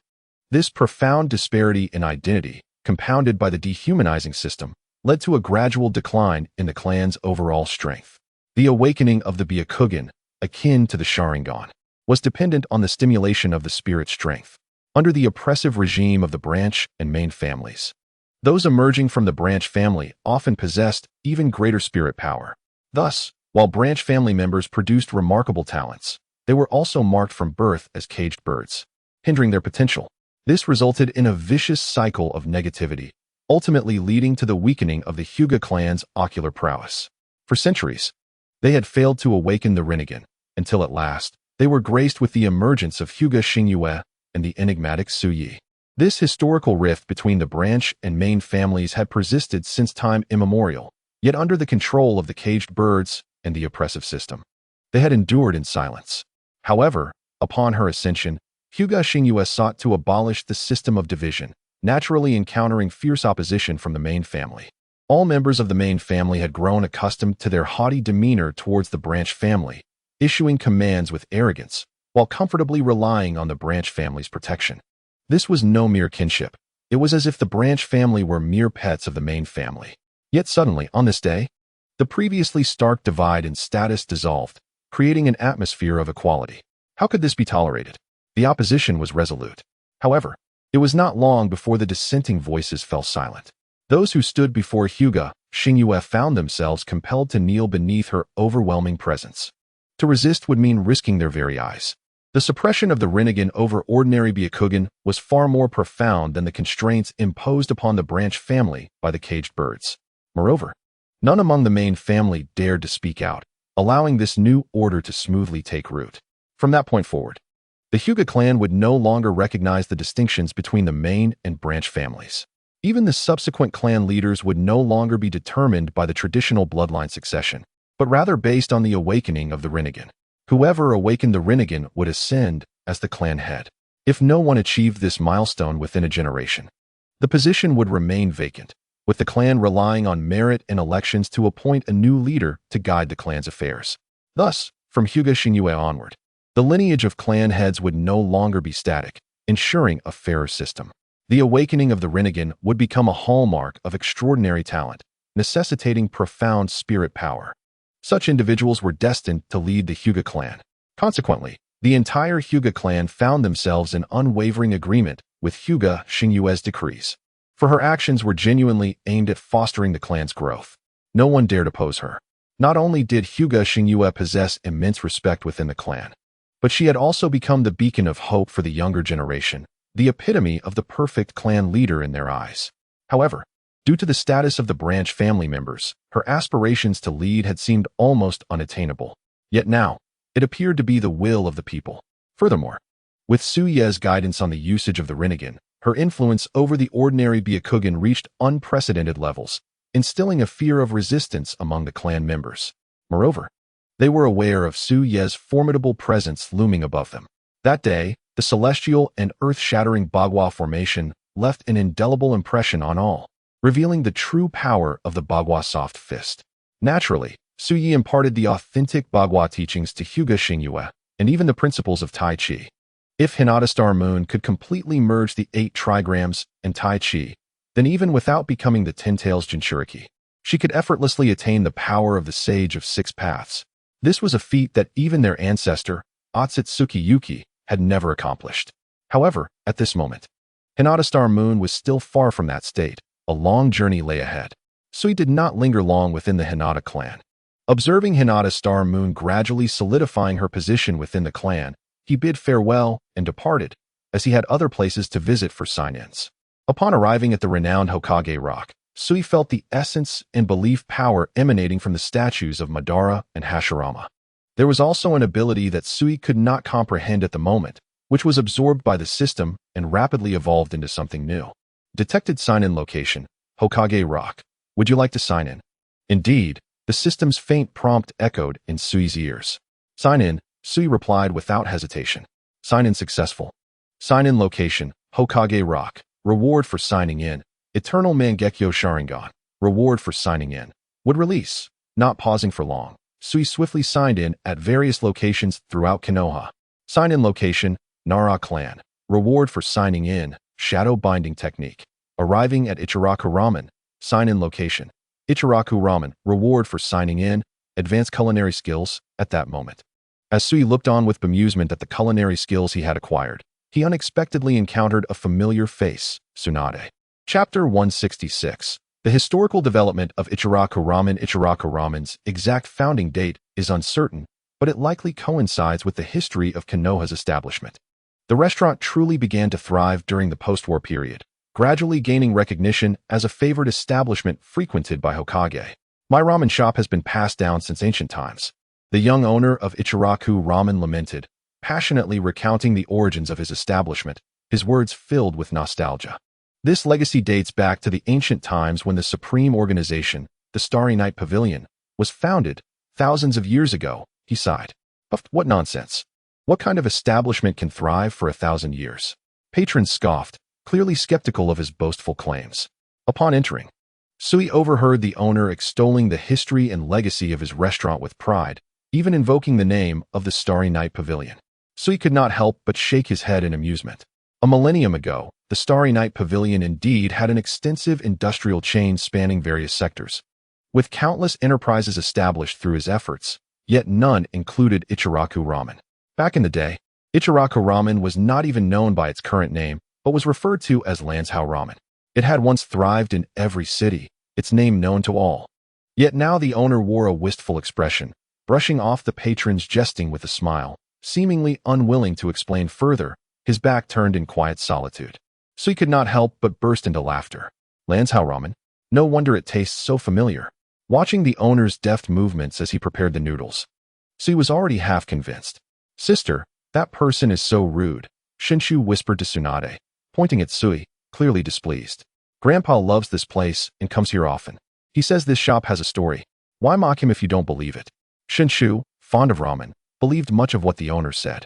this profound disparity in identity, compounded by the dehumanizing system, led to a gradual decline in the clan's overall strength. The awakening of the Byakugan, akin to the Sharingan, was dependent on the stimulation of the spirit strength. Under the oppressive regime of the branch and main families, those emerging from the branch family often possessed even greater spirit power. Thus, while branch family members produced remarkable talents, they were also marked from birth as caged birds, hindering their potential. This resulted in a vicious cycle of negativity, ultimately leading to the weakening of the Hyuga clan's ocular prowess. For centuries, they had failed to awaken the Rinnegan, until at last, they were graced with the emergence of Hyuga Shingyue and the enigmatic Tsuyi. This historical rift between the branch and main families had persisted since time immemorial, yet under the control of the caged birds and the oppressive system, they had endured in silence. However, upon her ascension, Hyuga Shingyue sought to abolish the system of division, naturally encountering fierce opposition from the main family. All members of the main family had grown accustomed to their haughty demeanor towards the branch family, issuing commands with arrogance, while comfortably relying on the branch family's protection. This was no mere kinship. It was as if the branch family were mere pets of the main family. Yet suddenly, on this day, the previously stark divide in status dissolved, creating an atmosphere of equality. How could this be tolerated? The opposition was resolute. However, it was not long before the dissenting voices fell silent. Those who stood before Hyuga Shingyue found themselves compelled to kneel beneath her overwhelming presence. To resist would mean risking their very eyes. The suppression of the Rinnegan over ordinary Byakugan was far more profound than the constraints imposed upon the branch family by the caged birds. Moreover, none among the main family dared to speak out, allowing this new order to smoothly take root. From that point forward, the Hyuga clan would no longer recognize the distinctions between the main and branch families. Even the subsequent clan leaders would no longer be determined by the traditional bloodline succession, but rather based on the awakening of the Rinnegan. Whoever awakened the Rinnegan would ascend as the clan head. If no one achieved this milestone within a generation, the position would remain vacant, with the clan relying on merit and elections to appoint a new leader to guide the clan's affairs. Thus, from Hyuga Shingyue onward, the lineage of clan heads would no longer be static, ensuring a fairer system. The awakening of the Rinnegan would become a hallmark of extraordinary talent, necessitating profound spirit power. Such individuals were destined to lead the Hyuga clan. Consequently, the entire Hyuga clan found themselves in unwavering agreement with Hyuga Shingyue's decrees. For her actions were genuinely aimed at fostering the clan's growth. No one dared oppose her. Not only did Hyuga Shingyue possess immense respect within the clan, but she had also become the beacon of hope for the younger generation, the epitome of the perfect clan leader in their eyes. However, due to the status of the branch family members, her aspirations to lead had seemed almost unattainable. Yet now, it appeared to be the will of the people. Furthermore, with Suye's guidance on the usage of the Rinnegan, her influence over the ordinary Byakugan reached unprecedented levels, instilling a fear of resistance among the clan members. Moreover, they were aware of Suye's formidable presence looming above them. That day, the celestial and earth-shattering Bagua formation left an indelible impression on all, revealing the true power of the Bagua soft fist. Naturally, Suye imparted the authentic Bagua teachings to Hyuga Shingyue, and even the principles of Tai Chi. If Hinata Star Moon could completely merge the 8 trigrams and Tai Chi, then even without becoming the 10 Tails Jinchuriki, she could effortlessly attain the power of the Sage of 6 Paths. This was a feat that even their ancestor, Otsutsuki Yuki, had never accomplished. However, at this moment, Hinata Star Moon was still far from that state. A long journey lay ahead. Sui did not linger long within the Hinata clan. Observing Hinata Star Moon gradually solidifying her position within the clan, he bid farewell and departed, as he had other places to visit for sign-ins. Upon arriving at the renowned Hokage Rock, Sui felt the essence and belief power emanating from the statues of Madara and Hashirama. There was also an ability that Sui could not comprehend at the moment, which was absorbed by the system and rapidly evolved into something new. Detected sign-in location, Hokage Rock. Would you like to sign in? Indeed, the system's faint prompt echoed in Sui's ears. Sign in, Sui replied without hesitation. Sign in successful. Sign in location, Hokage Rock. Reward for signing in. Eternal Mangekyo Sharingan. Reward for signing in. Would release. Not pausing for long, Sui swiftly signed in at various locations throughout Konoha. Sign in location, Nara Clan. Reward for signing in. Shadow binding technique. Arriving at Ichiraku Ramen. Sign in location. Ichiraku Ramen. Reward for signing in. Advanced culinary skills at that moment. As Sui looked on with bemusement at the culinary skills he had acquired, he unexpectedly encountered a familiar face, Tsunade. Chapter 166. The historical development of Ichiraku Ramen. Ichiraku Ramen's exact founding date is uncertain, but it likely coincides with the history of Konoha's establishment. The restaurant truly began to thrive during the post-war period, gradually gaining recognition as a favored establishment frequented by Hokage. My ramen shop has been passed down since ancient times. The young owner of Ichiraku Ramen lamented, passionately recounting the origins of his establishment, his words filled with nostalgia. This legacy dates back to the ancient times when the supreme organization, the Starry Night Pavilion, was founded thousands of years ago, he sighed. What nonsense. What kind of establishment can thrive for 1,000 years? Patrons scoffed, clearly skeptical of his boastful claims. Upon entering, Sui overheard the owner extolling the history and legacy of his restaurant with pride, even invoking the name of the Starry Night Pavilion. Sui could not help but shake his head in amusement. A millennium ago, the Starry Night Pavilion indeed had an extensive industrial chain spanning various sectors, with countless enterprises established through his efforts, yet none included Ichiraku Ramen. Back in the day, Ichiraku Ramen was not even known by its current name, but was referred to as Lanzhou Ramen. It had once thrived in every city, its name known to all. Yet now the owner wore a wistful expression, brushing off the patrons jesting with a smile, seemingly unwilling to explain further, his back turned in quiet solitude. Sui could not help but burst into laughter. Lanzhou Ramen? No wonder it tastes so familiar. Watching the owner's deft movements as he prepared the noodles, Sui was already half convinced. Sister, that person is so rude, Shinshu whispered to Tsunade, pointing at Sui, clearly displeased. Grandpa loves this place and comes here often. He says this shop has a story. Why mock him if you don't believe it? Shinshu, fond of ramen, believed much of what the owner said.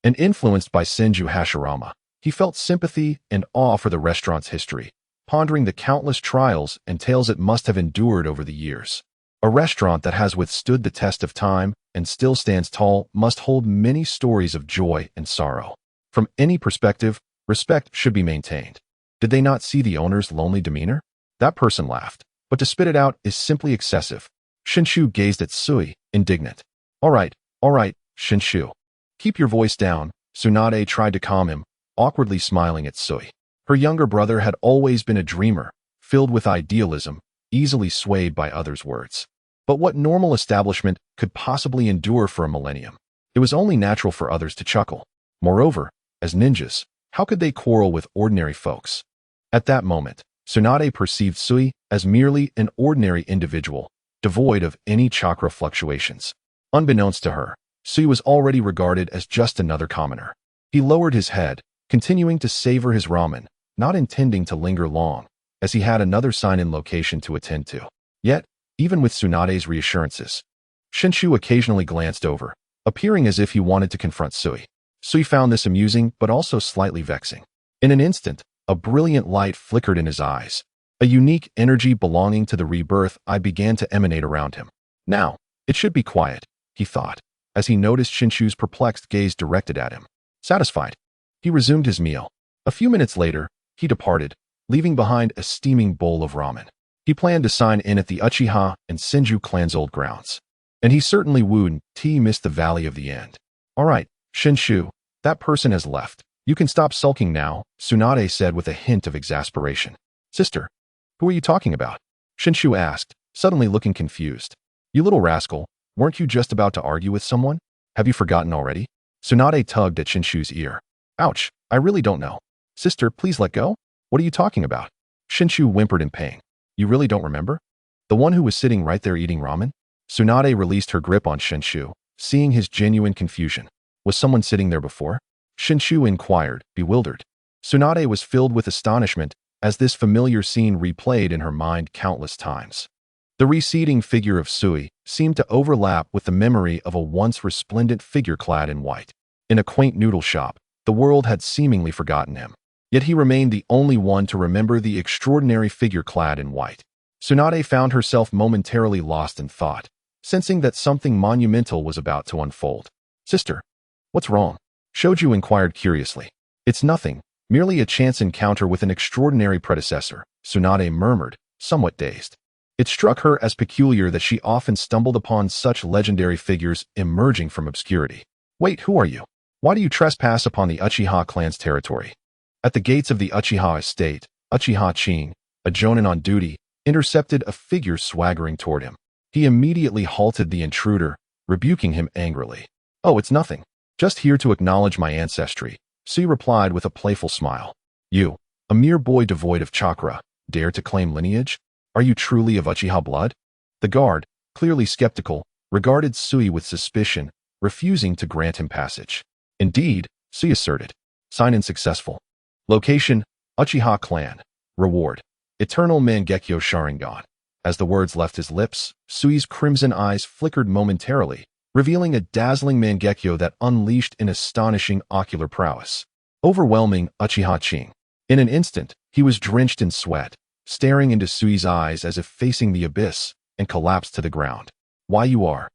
And influenced by Senju Hashirama, he felt sympathy and awe for the restaurant's history, pondering the countless trials and tales it must have endured over the years. A restaurant that has withstood the test of time and still stands tall must hold many stories of joy and sorrow. From any perspective, respect should be maintained. Did they not see the owner's lonely demeanor? That person laughed, but to spit it out is simply excessive. Shinshu gazed at Sui, indignant. All right, Shinshu. Keep your voice down, Tsunade tried to calm him, awkwardly smiling at Sui. Her younger brother had always been a dreamer, filled with idealism, easily swayed by others' words. But what normal establishment could possibly endure for a millennium? It was only natural for others to chuckle. Moreover, as ninjas, how could they quarrel with ordinary folks? At that moment, Tsunade perceived Sui as merely an ordinary individual, devoid of any chakra fluctuations. Unbeknownst to her, Sui was already regarded as just another commoner. He lowered his head, continuing to savor his ramen, not intending to linger long, as he had another sign-in location to attend to. Yet, even with Tsunade's reassurances, Shinshu occasionally glanced over, appearing as if he wanted to confront Sui. Sui found this amusing but also slightly vexing. In an instant, a brilliant light flickered in his eyes. A unique energy belonging to the rebirth began to emanate around him. Now, it should be quiet, he thought, as he noticed Shinshu's perplexed gaze directed at him. Satisfied, he resumed his meal. A few minutes later, he departed, leaving behind a steaming bowl of ramen. He planned to sign in at the Uchiha and Senju clan's old grounds. And he certainly wouldn't miss the Valley of the End. All right, Shinshu, that person has left. You can stop sulking now, Tsunade said with a hint of exasperation. Sister, who are you talking about? Shinshu asked, suddenly looking confused. You little rascal, weren't you just about to argue with someone? Have you forgotten already? Tsunade tugged at Shinshu's ear. Ouch, I really don't know. Sister, please let go? What are you talking about? Shinshu whimpered in pain. You really don't remember? The one who was sitting right there eating ramen? Tsunade released her grip on Shinshu, seeing his genuine confusion. Was someone sitting there before? Shinshu inquired, bewildered. Tsunade was filled with astonishment as this familiar scene replayed in her mind countless times. The receding figure of Sui seemed to overlap with the memory of a once resplendent figure clad in white. In a quaint noodle shop, the world had seemingly forgotten him. Yet he remained the only one to remember the extraordinary figure clad in white. Tsunade found herself momentarily lost in thought, sensing that something monumental was about to unfold. Sister, what's wrong? Shoju inquired curiously. It's nothing, merely a chance encounter with an extraordinary predecessor, Tsunade murmured, somewhat dazed. It struck her as peculiar that she often stumbled upon such legendary figures emerging from obscurity. Wait, who are you? Why do you trespass upon the Uchiha clan's territory? At the gates of the Uchiha estate, Uchiha Ching, a jonin on duty, intercepted a figure swaggering toward him. He immediately halted the intruder, rebuking him angrily. Oh, it's nothing. Just here to acknowledge my ancestry, Sui replied with a playful smile. You, a mere boy devoid of chakra, dare to claim lineage? Are you truly of Uchiha blood? The guard, clearly skeptical, regarded Sui with suspicion, refusing to grant him passage. Indeed, Sui asserted. Sign-in successful. Location, Uchiha clan. Reward, Eternal Mangekyo Sharingan. As the words left his lips, Sui's crimson eyes flickered momentarily, revealing a dazzling Mangekyo that unleashed an astonishing ocular prowess. Overwhelming Uchiha Ching. In an instant, he was drenched in sweat, staring into Sui's eyes as if facing the abyss, and collapsed to the ground. "Why you are?"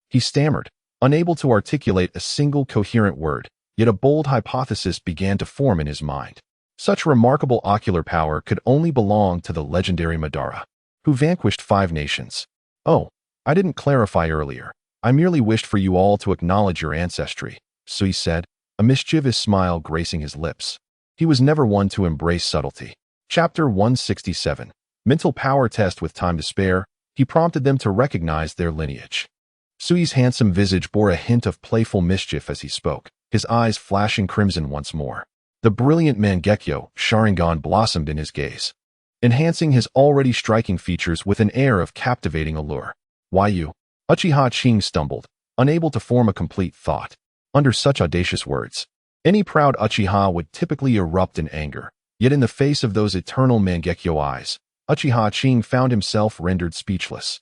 he stammered, unable to articulate a single coherent word, yet a bold hypothesis began to form in his mind. Such remarkable ocular power could only belong to the legendary Madara, who vanquished 5 nations. "Oh, I didn't clarify earlier. I merely wished for you all to acknowledge your ancestry," Sui said, a mischievous smile gracing his lips. He was never one to embrace subtlety. Chapter 167. Mental Power Test. With time to spare, he prompted them to recognize their lineage. Sui's handsome visage bore a hint of playful mischief as he spoke, his eyes flashing crimson once more. The brilliant Mangekyo Sharingan blossomed in his gaze, enhancing his already striking features with an air of captivating allure. "Why you?" Uchiha Ching stumbled, unable to form a complete thought. Under such audacious words, any proud Uchiha would typically erupt in anger, yet in the face of those eternal Mangekyo eyes, Uchiha Ching found himself rendered speechless.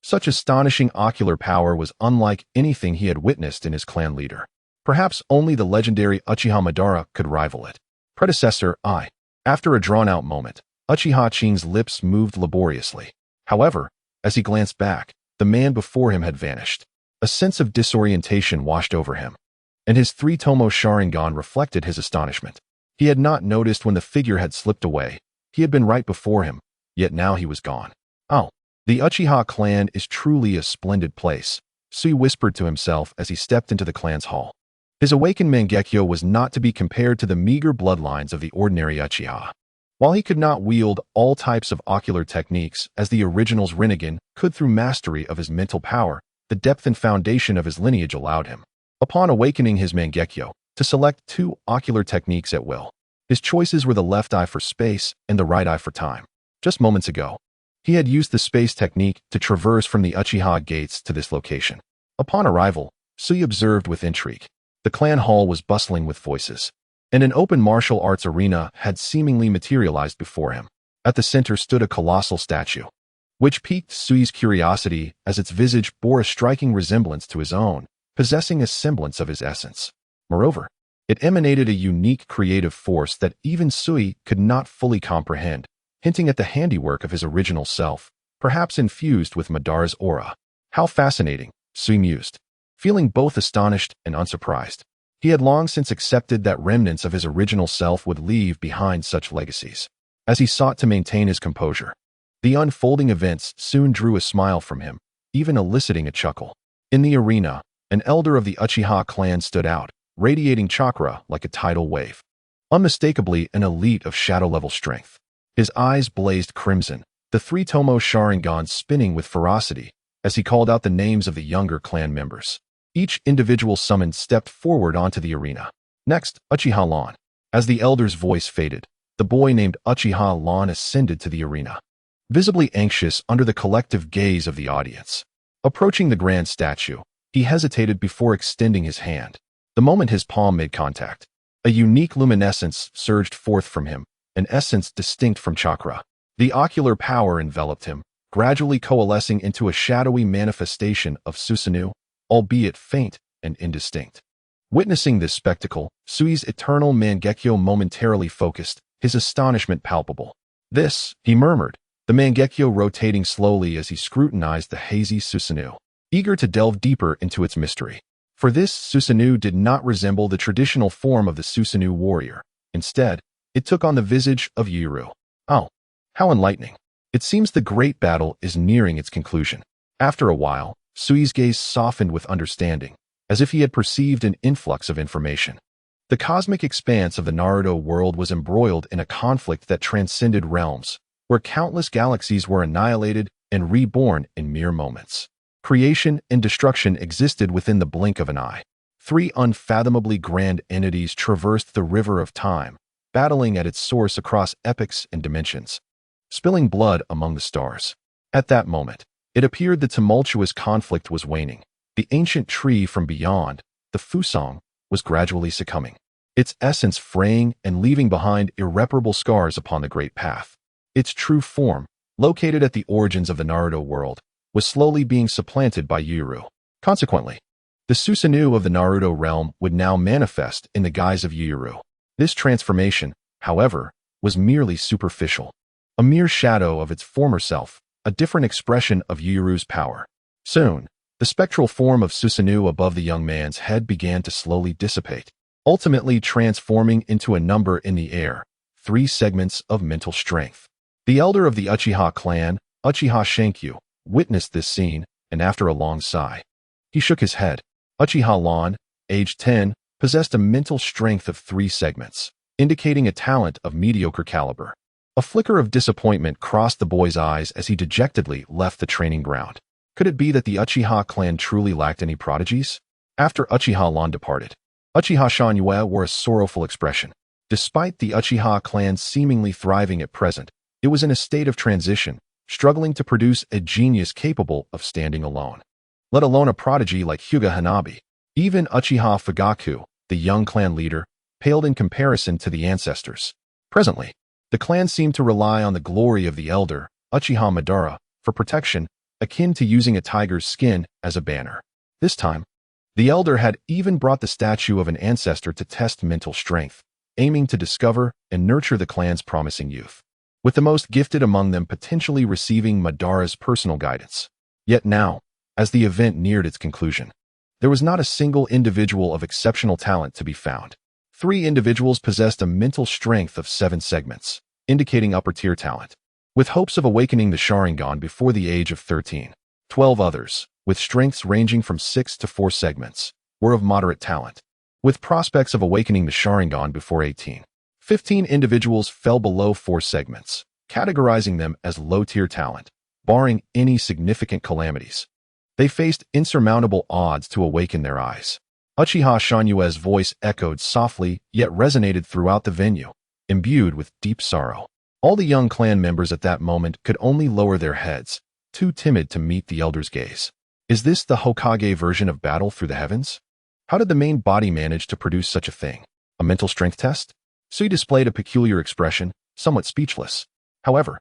Such astonishing ocular power was unlike anything he had witnessed in his clan leader. Perhaps only the legendary Uchiha Madara could rival it. Predecessor, I. After a drawn-out moment, Uchiha Ching's lips moved laboriously. However, as he glanced back, the man before him had vanished. A sense of disorientation washed over him, and his 3-tomo Sharingan reflected his astonishment. He had not noticed when the figure had slipped away. He had been right before him, yet now he was gone. "Oh, the Uchiha clan is truly a splendid place," Sui whispered to himself as he stepped into the clan's hall. His awakened Mangekyo was not to be compared to the meager bloodlines of the ordinary Uchiha. While he could not wield all types of ocular techniques as the original's Rinnegan could through mastery of his mental power, the depth and foundation of his lineage allowed him, upon awakening his Mangekyo, to select 2 ocular techniques at will. His choices were the left eye for space and the right eye for time. Just moments ago, he had used the space technique to traverse from the Uchiha gates to this location. Upon arrival, Sui observed with intrigue. The clan hall was bustling with voices, and an open martial arts arena had seemingly materialized before him. At the center stood a colossal statue, which piqued Sui's curiosity as its visage bore a striking resemblance to his own, possessing a semblance of his essence. Moreover, it emanated a unique creative force that even Sui could not fully comprehend, hinting at the handiwork of his original self, perhaps infused with Madara's aura. How fascinating, Sui mused, feeling both astonished and unsurprised. He had long since accepted that remnants of his original self would leave behind such legacies. As he sought to maintain his composure, the unfolding events soon drew a smile from him, even eliciting a chuckle. In the arena, an elder of the Uchiha clan stood out, radiating chakra like a tidal wave. Unmistakably an elite of shadow-level strength. His eyes blazed crimson, the 3-tomo Sharingan spinning with ferocity as he called out the names of the younger clan members. Each individual summoned stepped forward onto the arena. Next, Uchiha Lan. As the elder's voice faded, the boy named Uchiha Lan ascended to the arena, visibly anxious under the collective gaze of the audience. Approaching the grand statue, he hesitated before extending his hand. The moment his palm made contact, a unique luminescence surged forth from him, an essence distinct from chakra. The ocular power enveloped him, gradually coalescing into a shadowy manifestation of Susanoo, albeit faint and indistinct. Witnessing this spectacle, Sui's eternal Mangekyo momentarily focused, his astonishment palpable. "This," he murmured, the Mangekyo rotating slowly as he scrutinized the hazy Susanoo, eager to delve deeper into its mystery. For this Susanoo did not resemble the traditional form of the Susanoo warrior. Instead, it took on the visage of Yuru. "Oh, how enlightening. It seems the great battle is nearing its conclusion." After a while, Sui's gaze softened with understanding, as if he had perceived an influx of information. The cosmic expanse of the Naruto world was embroiled in a conflict that transcended realms, where countless galaxies were annihilated and reborn in mere moments. Creation and destruction existed within the blink of an eye. 3 unfathomably grand entities traversed the river of time, battling at its source across epochs and dimensions, spilling blood among the stars. At that moment, it appeared the tumultuous conflict was waning. The ancient tree from beyond, the Fusang, was gradually succumbing, its essence fraying and leaving behind irreparable scars upon the great path. Its true form, located at the origins of the Naruto world, was slowly being supplanted by Yuru. Consequently, the Susanoo of the Naruto realm would now manifest in the guise of Yuru. This transformation, however, was merely superficial. a mere shadow of its former self, a different expression of Yuru's power. Soon, the spectral form of Susanoo above the young man's head began to slowly dissipate, ultimately transforming into a number in the air, 3 segments of mental strength. The elder of the Uchiha clan, Uchiha Shenkyu, witnessed this scene, and after a long sigh, he shook his head. Uchiha Lan, aged 10, possessed a mental strength of 3 segments, indicating a talent of mediocre caliber. A flicker of disappointment crossed the boy's eyes as he dejectedly left the training ground. Could it be that the Uchiha clan truly lacked any prodigies? After Uchiha Lan departed, Uchiha Shanyue wore a sorrowful expression. Despite the Uchiha clan seemingly thriving at present, it was in a state of transition, struggling to produce a genius capable of standing alone, let alone a prodigy like Hyuga Hanabi. Even Uchiha Fugaku, the young clan leader, paled in comparison to the ancestors. Presently, the clan seemed to rely on the glory of the elder, Uchiha Madara, for protection, akin to using a tiger's skin as a banner. This time, the elder had even brought the statue of an ancestor to test mental strength, aiming to discover and nurture the clan's promising youth, with the most gifted among them potentially receiving Madara's personal guidance. Yet now, as the event neared its conclusion, there was not a single individual of exceptional talent to be found. 3 individuals possessed a mental strength of 7 segments, indicating upper-tier talent, with hopes of awakening the Sharingan before the age of 13. 12 others, with strengths ranging from 6 to 4 segments, were of moderate talent, with prospects of awakening the Sharingan before 18. 15 individuals fell below 4 segments, categorizing them as low-tier talent, barring any significant calamities. They faced insurmountable odds to awaken their eyes. Uchiha Shanyue's voice echoed softly yet resonated throughout the venue, imbued with deep sorrow. All the young clan members at that moment could only lower their heads, too timid to meet the elder's gaze. Is this the Hokage version of battle through the heavens? How did the main body manage to produce such a thing? A mental strength test? Sui displayed a peculiar expression, somewhat speechless. However,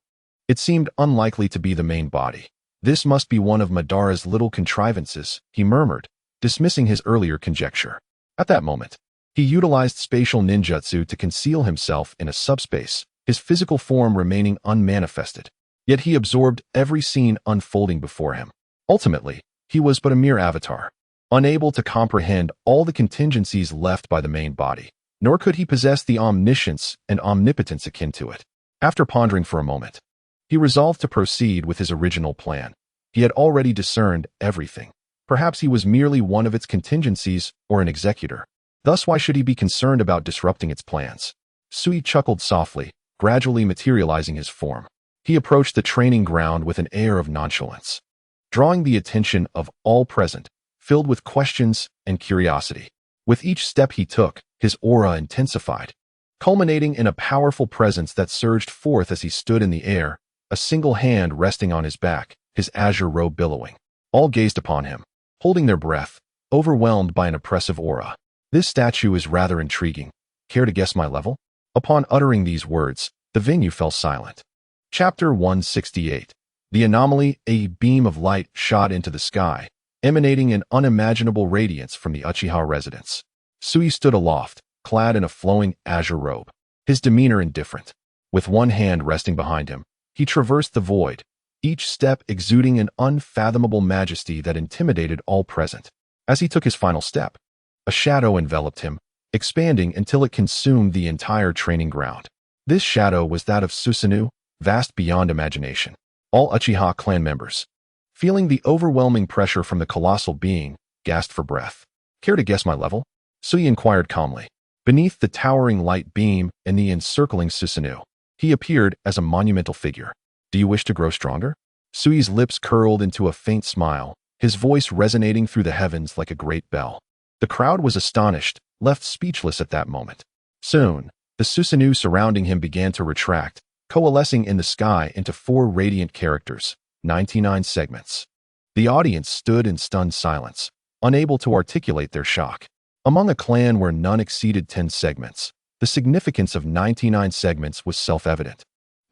it seemed unlikely to be the main body. This must be one of Madara's little contrivances, he murmured, dismissing his earlier conjecture. At that moment, he utilized spatial ninjutsu to conceal himself in a subspace, his physical form remaining unmanifested. Yet he absorbed every scene unfolding before him. Ultimately, he was but a mere avatar, unable to comprehend all the contingencies left by the main body, nor could he possess the omniscience and omnipotence akin to it. After pondering for a moment, he resolved to proceed with his original plan. He had already discerned everything. Perhaps he was merely one of its contingencies or an executor. Thus, why should he be concerned about disrupting its plans? Sui chuckled softly, gradually materializing his form. He approached the training ground with an air of nonchalance, drawing the attention of all present, filled with questions and curiosity. With each step he took, his aura intensified, culminating in a powerful presence that surged forth as he stood in the air, a single hand resting on his back, his azure robe billowing. All gazed upon him, holding their breath, overwhelmed by an oppressive aura. This statue is rather intriguing. Care to guess my level? Upon uttering these words, the venue fell silent. Chapter 168. The anomaly. A beam of light shot into the sky, emanating an unimaginable radiance from the Uchiha residence. Sui stood aloft, clad in a flowing azure robe, his demeanor indifferent. With one hand resting behind him, he traversed the void, each step exuding an unfathomable majesty that intimidated all present. As he took his final step, a shadow enveloped him, expanding until it consumed the entire training ground. This shadow was that of Susanoo, vast beyond imagination. All Uchiha clan members, feeling the overwhelming pressure from the colossal being, gasped for breath. Care to guess my level? Sui inquired calmly. Beneath the towering light beam and the encircling Susanoo, he appeared as a monumental figure. Do you wish to grow stronger? Sui's lips curled into a faint smile, his voice resonating through the heavens like a great bell. The crowd was astonished, left speechless at that moment. Soon, the Susanoo surrounding him began to retract, coalescing in the sky into 4 radiant characters, 99 segments. The audience stood in stunned silence, unable to articulate their shock. Among a clan where none exceeded 10 segments, the significance of 99 segments was self-evident.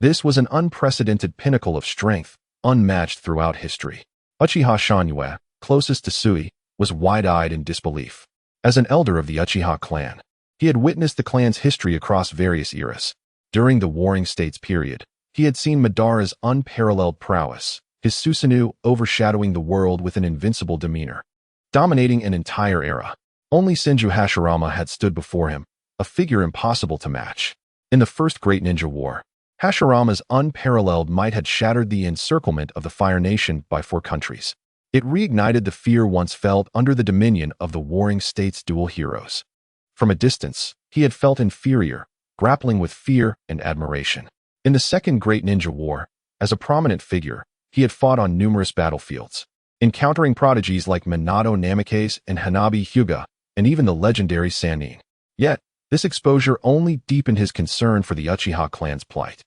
This was an unprecedented pinnacle of strength, unmatched throughout history. Uchiha Shanyue, closest to Sui, was wide-eyed in disbelief. As an elder of the Uchiha clan, he had witnessed the clan's history across various eras. During the Warring States period, He had seen Madara's unparalleled prowess, his Susanoo overshadowing the world with an invincible demeanor, dominating an entire era. Only Senju Hashirama had stood before him, a figure impossible to match. In the First Great Ninja War, Hashirama's unparalleled might had shattered the encirclement of the Fire Nation by 4 countries. It reignited the fear once felt under the dominion of the warring states' dual heroes. From a distance, he had felt inferior, grappling with fear and admiration. In the Second Great Ninja War, as a prominent figure, he had fought on numerous battlefields, encountering prodigies like Minato Namikaze and Hanabi Hyuga, and even the legendary Sannin. Yet, this exposure only deepened his concern for the Uchiha clan's plight.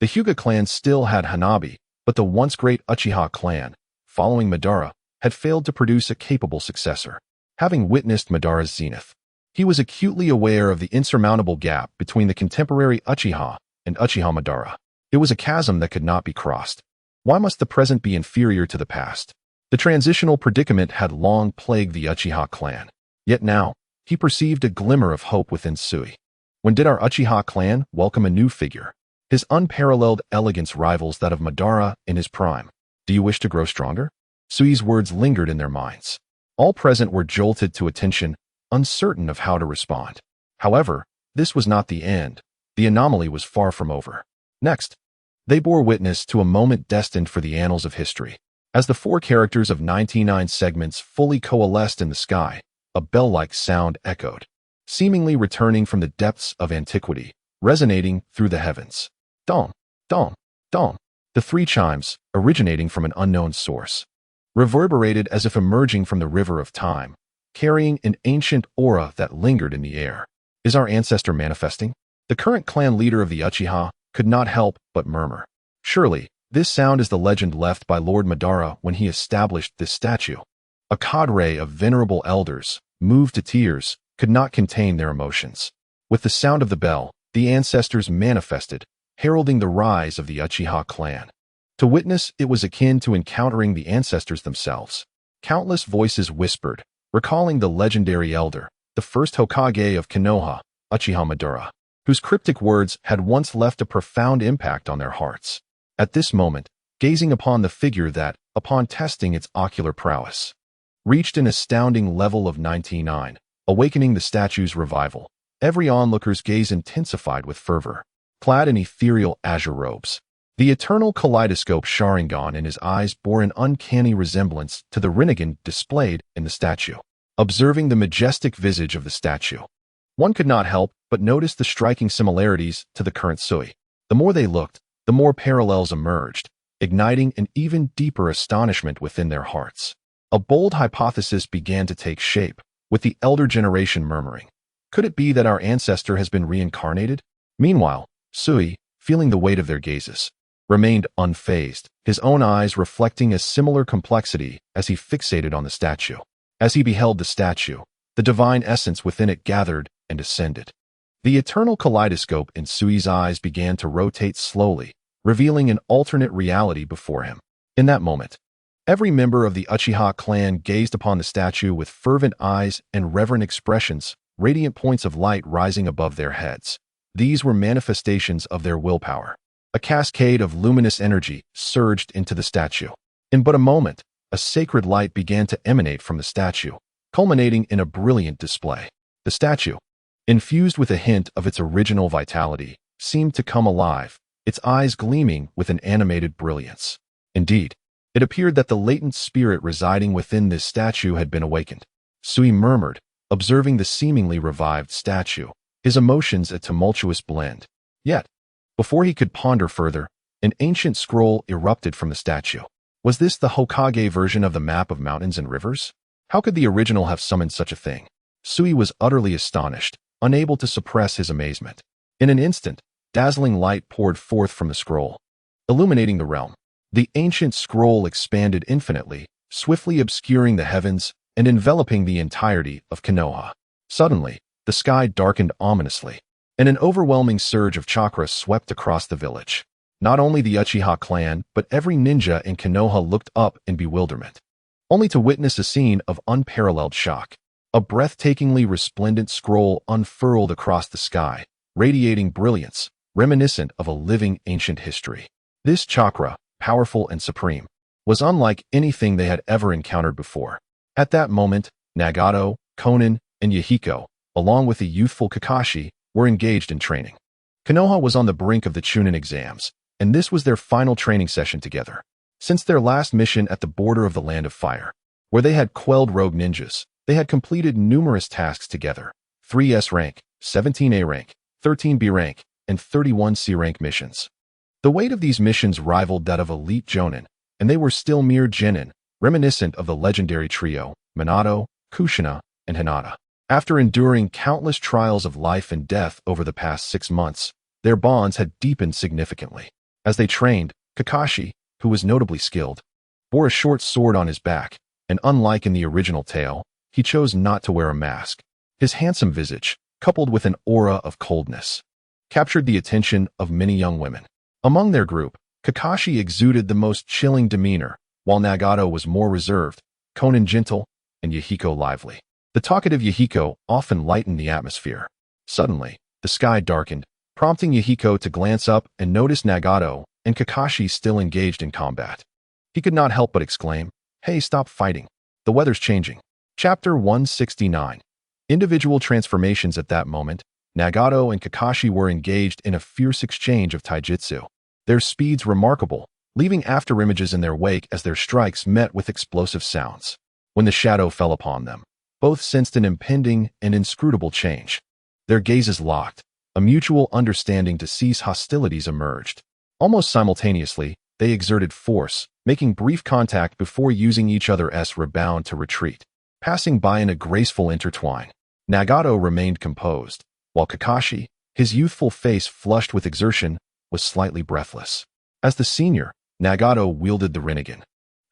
The Hyuga clan still had Hanabi, but the once great Uchiha clan, following Madara, had failed to produce a capable successor. Having witnessed Madara's zenith, he was acutely aware of the insurmountable gap between the contemporary Uchiha and Uchiha Madara. It was a chasm that could not be crossed. Why must the present be inferior to the past? The transitional predicament had long plagued the Uchiha clan. Yet now, he perceived a glimmer of hope within Sui. When did our Uchiha clan welcome a new figure? His unparalleled elegance rivals that of Madara in his prime. Do you wish to grow stronger? Sui's words lingered in their minds. All present were jolted to attention, uncertain of how to respond. However, this was not the end. The anomaly was far from over. Next, they bore witness to a moment destined for the annals of history. As the 4 characters of 99 segments fully coalesced in the sky, a bell-like sound echoed, seemingly returning from the depths of antiquity, resonating through the heavens. Dong, dong, dong. The 3 chimes, originating from an unknown source, reverberated as if emerging from the river of time, carrying an ancient aura that lingered in the air. Is our ancestor manifesting? The current clan leader of the Uchiha could not help but murmur. Surely, this sound is the legend left by Lord Madara when he established this statue. A cadre of venerable elders, moved to tears, could not contain their emotions. With the sound of the bell, the ancestors manifested, heralding the rise of the Uchiha clan. To witness it was akin to encountering the ancestors themselves. Countless voices whispered, recalling the legendary elder, the first Hokage of Konoha, Uchiha Madara, whose cryptic words had once left a profound impact on their hearts. At this moment, gazing upon the figure that, upon testing its ocular prowess, reached an astounding level of 99, awakening the statue's revival, every onlooker's gaze intensified with fervor. Clad in ethereal azure robes, the eternal kaleidoscope Sharingan in his eyes bore an uncanny resemblance to the Rinnegan displayed in the statue. Observing the majestic visage of the statue, one could not help but notice the striking similarities to the current Sui. The more they looked, the more parallels emerged, igniting an even deeper astonishment within their hearts. A bold hypothesis began to take shape, with the elder generation murmuring, "Could it be that our ancestor has been reincarnated?" Meanwhile, Sui, feeling the weight of their gazes, remained unfazed, his own eyes reflecting a similar complexity as he fixated on the statue. As he beheld the statue, the divine essence within it gathered and ascended. The eternal kaleidoscope in Sui's eyes began to rotate slowly, revealing an alternate reality before him. In that moment, every member of the Uchiha clan gazed upon the statue with fervent eyes and reverent expressions, radiant points of light rising above their heads. These were manifestations of their willpower. A cascade of luminous energy surged into the statue. In but a moment, a sacred light began to emanate from the statue, culminating in a brilliant display. The statue, infused with a hint of its original vitality, seemed to come alive, its eyes gleaming with an animated brilliance. Indeed, it appeared that the latent spirit residing within this statue had been awakened. Sui murmured, observing the seemingly revived statue, his emotions a tumultuous blend. Yet, before he could ponder further, an ancient scroll erupted from the statue. Was this the Hokage version of the map of mountains and rivers? How could the original have summoned such a thing? Sui was utterly astonished, unable to suppress his amazement. In an instant, dazzling light poured forth from the scroll, illuminating the realm. The ancient scroll expanded infinitely, swiftly obscuring the heavens and enveloping the entirety of Konoha. Suddenly, the sky darkened ominously, and an overwhelming surge of chakra swept across the village. Not only the Uchiha clan, but every ninja in Konoha looked up in bewilderment, only to witness a scene of unparalleled shock. A breathtakingly resplendent scroll unfurled across the sky, radiating brilliance, reminiscent of a living ancient history. This chakra, powerful and supreme, was unlike anything they had ever encountered before. At that moment, Nagato, Konan, and Yahiko, along with the youthful Kakashi, were engaged in training. Konoha was on the brink of the Chunin exams, and this was their final training session together. Since their last mission at the border of the Land of Fire, where they had quelled rogue ninjas, they had completed numerous tasks together: 3S rank, 17A rank, 13B rank, and 31C rank missions. The weight of these missions rivaled that of elite Jonin, and they were still mere genin, reminiscent of the legendary trio, Minato, Kushina, and Hinata. After enduring countless trials of life and death over the past 6 months, their bonds had deepened significantly. As they trained, Kakashi, who was notably skilled, bore a short sword on his back, and unlike in the original tale, he chose not to wear a mask. His handsome visage, coupled with an aura of coldness, captured the attention of many young women. Among their group, Kakashi exuded the most chilling demeanor, while Nagato was more reserved, Konan gentle, and Yahiko lively. The talkative Yahiko often lightened the atmosphere. Suddenly, the sky darkened, prompting Yahiko to glance up and notice Nagato and Kakashi still engaged in combat. He could not help but exclaim, "Hey, stop fighting. The weather's changing." Chapter 169. Individual transformations. At that moment, Nagato and Kakashi were engaged in a fierce exchange of taijutsu. Their speeds remarkable, leaving afterimages in their wake as their strikes met with explosive sounds. When the shadow fell upon them, both sensed an impending and inscrutable change. Their gazes locked, a mutual understanding to cease hostilities emerged. Almost simultaneously, they exerted force, making brief contact before using each other's rebound to retreat, passing by in a graceful intertwine. Nagato remained composed, while Kakashi, his youthful face flushed with exertion, was slightly breathless. As the senior, Nagato wielded the Rinnegan,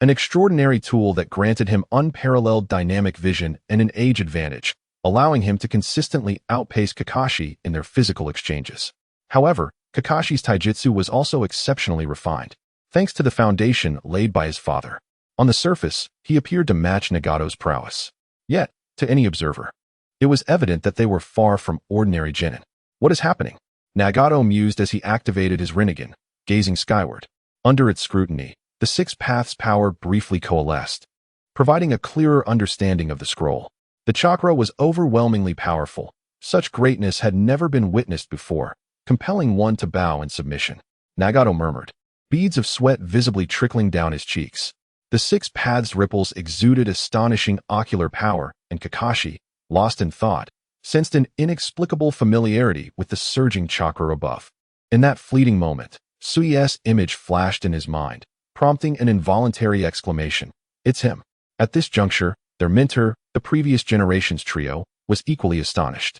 an extraordinary tool that granted him unparalleled dynamic vision and an age advantage, allowing him to consistently outpace Kakashi in their physical exchanges. However, Kakashi's taijutsu was also exceptionally refined, thanks to the foundation laid by his father. On the surface, he appeared to match Nagato's prowess. Yet, to any observer, it was evident that they were far from ordinary genin. "What is happening?" Nagato mused as he activated his Rinnegan, gazing skyward. Under its scrutiny, the 6 paths power briefly coalesced, providing a clearer understanding of the scroll. The chakra was overwhelmingly powerful. Such greatness had never been witnessed before, compelling one to bow in submission. Nagato murmured, beads of sweat visibly trickling down his cheeks. The 6 paths ripples exuded astonishing ocular power, and Kakashi, lost in thought, sensed an inexplicable familiarity with the surging chakra above. In that fleeting moment, Sui's image flashed in his mind, prompting an involuntary exclamation. "It's him." At this juncture, their mentor, the previous generation's trio, was equally astonished.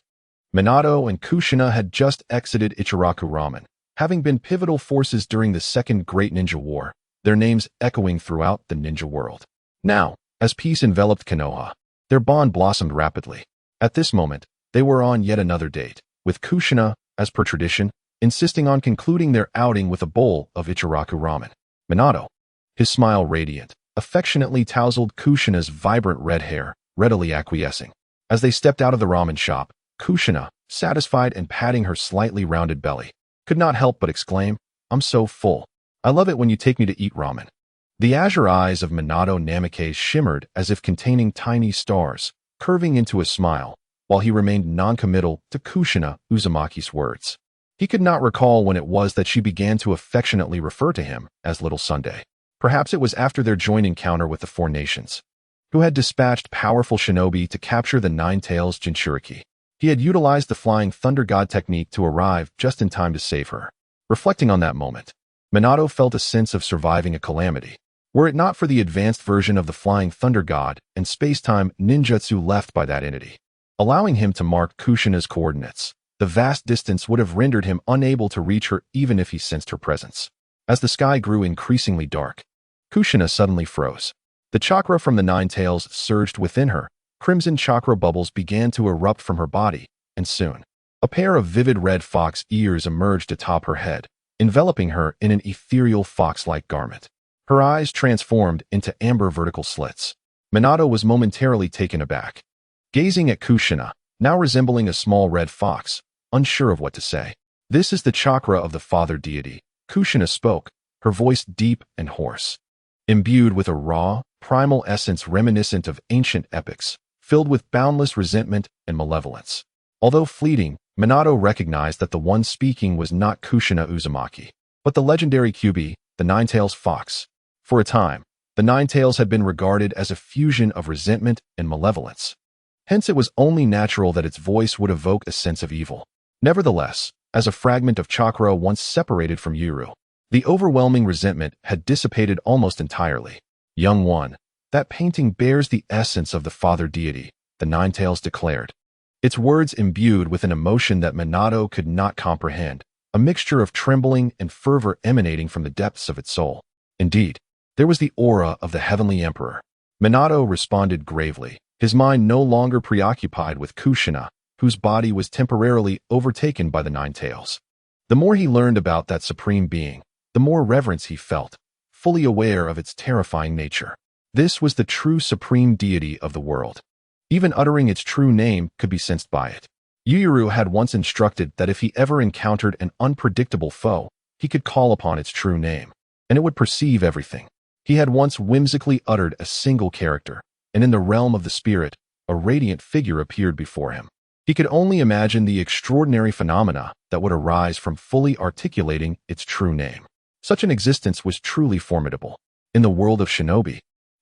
Minato and Kushina had just exited Ichiraku Ramen, having been pivotal forces during the Second Great Ninja War, their names echoing throughout the ninja world. Now, as peace enveloped Konoha, their bond blossomed rapidly. At this moment, they were on yet another date, with Kushina, as per tradition, insisting on concluding their outing with a bowl of Ichiraku Ramen. Minato, his smile radiant, affectionately tousled Kushina's vibrant red hair, readily acquiescing. As they stepped out of the ramen shop, Kushina, satisfied and patting her slightly rounded belly, could not help but exclaim, "I'm so full. I love it when you take me to eat ramen." The azure eyes of Minato Namikaze shimmered as if containing tiny stars, curving into a smile, while he remained noncommittal to Kushina Uzumaki's words. He could not recall when it was that she began to affectionately refer to him as Little Sunday. Perhaps it was after their joint encounter with the Four Nations, who had dispatched powerful shinobi to capture the Nine-Tails Jinchuriki. He had utilized the Flying Thunder God technique to arrive just in time to save her. Reflecting on that moment, Minato felt a sense of surviving a calamity. Were it not for the advanced version of the Flying Thunder God and space-time ninjutsu left by that entity, allowing him to mark Kushina's coordinates, the vast distance would have rendered him unable to reach her even if he sensed her presence. As the sky grew increasingly dark, Kushina suddenly froze. The chakra from the Nine-Tails surged within her. Crimson chakra bubbles began to erupt from her body, and soon, a pair of vivid red fox ears emerged atop her head, enveloping her in an ethereal fox-like garment. Her eyes transformed into amber vertical slits. Minato was momentarily taken aback, gazing at Kushina, now resembling a small red fox, unsure of what to say. This is the chakra of the father deity. Kushina spoke, her voice deep and hoarse, imbued with a raw, primal essence reminiscent of ancient epics, filled with boundless resentment and malevolence. Although fleeting, Minato recognized that the one speaking was not Kushina Uzumaki, but the legendary Kyuubi, the Nine-Tails Fox. For a time, the Nine-Tails had been regarded as a fusion of resentment and malevolence. Hence it was only natural that its voice would evoke a sense of evil. Nevertheless, as a fragment of chakra once separated from Yuru, the overwhelming resentment had dissipated almost entirely. Young one, that painting bears the essence of the father deity, the Nine-Tails declared. Its words imbued with an emotion that Minato could not comprehend, a mixture of trembling and fervor emanating from the depths of its soul. Indeed, there was the aura of the heavenly emperor. Minato responded gravely, his mind no longer preoccupied with Kushina, whose body was temporarily overtaken by the Nine-Tails. The more he learned about that supreme being, the more reverence he felt, fully aware of its terrifying nature. This was the true supreme deity of the world. Even uttering its true name could be sensed by it. Yuyuru had once instructed that if he ever encountered an unpredictable foe, he could call upon its true name, and it would perceive everything. He had once whimsically uttered a single character, and in the realm of the spirit, a radiant figure appeared before him. He could only imagine the extraordinary phenomena that would arise from fully articulating its true name. Such an existence was truly formidable. In the world of shinobi,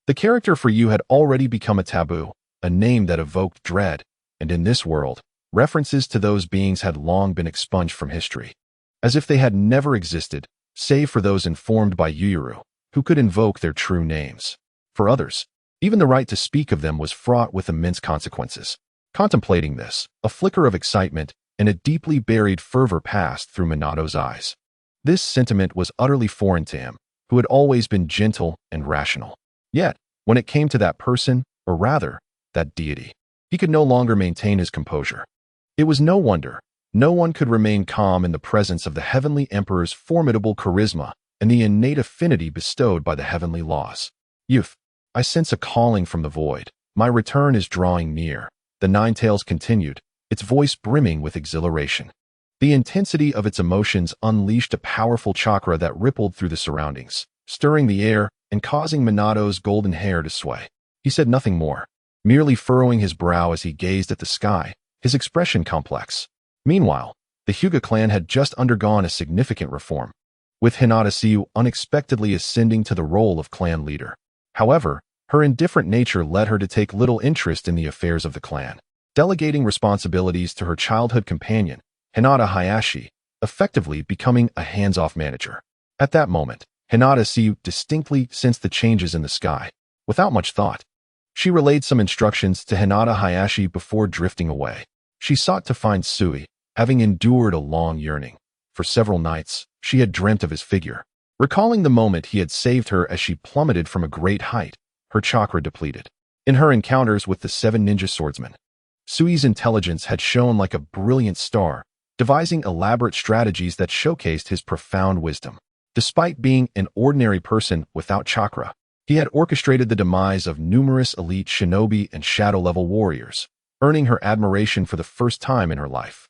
the character for you had already become a taboo, a name that evoked dread, and in this world, references to those beings had long been expunged from history, as if they had never existed, save for those informed by Yuyuru, who could invoke their true names. For others, even the right to speak of them was fraught with immense consequences. Contemplating this, a flicker of excitement and a deeply buried fervor passed through Minato's eyes. This sentiment was utterly foreign to him, who had always been gentle and rational. Yet, when it came to that person, or rather, that deity, he could no longer maintain his composure. It was no wonder no one could remain calm in the presence of the heavenly emperor's formidable charisma and the innate affinity bestowed by the heavenly laws. Youth, I sense a calling from the void. My return is drawing near, the Nine-Tails continued, its voice brimming with exhilaration. The intensity of its emotions unleashed a powerful chakra that rippled through the surroundings, stirring the air and causing Minato's golden hair to sway. He said nothing more, merely furrowing his brow as he gazed at the sky, his expression complex. Meanwhile, the Hyuga clan had just undergone a significant reform, with Hinata Siu unexpectedly ascending to the role of clan leader. However, her indifferent nature led her to take little interest in the affairs of the clan, delegating responsibilities to her childhood companion, Hinata Hayashi, effectively becoming a hands-off manager. At that moment, Hinata Siu distinctly sensed the changes in the sky. Without much thought, she relayed some instructions to Hinata Hayashi before drifting away. She sought to find Sui, having endured a long yearning. For several nights, she had dreamt of his figure. Recalling the moment he had saved her as she plummeted from a great height, her chakra depleted. In her encounters with the 7 ninja swordsmen, Sui's intelligence had shone like a brilliant star, devising elaborate strategies that showcased his profound wisdom. Despite being an ordinary person without chakra, he had orchestrated the demise of numerous elite shinobi and shadow-level warriors, earning her admiration for the first time in her life.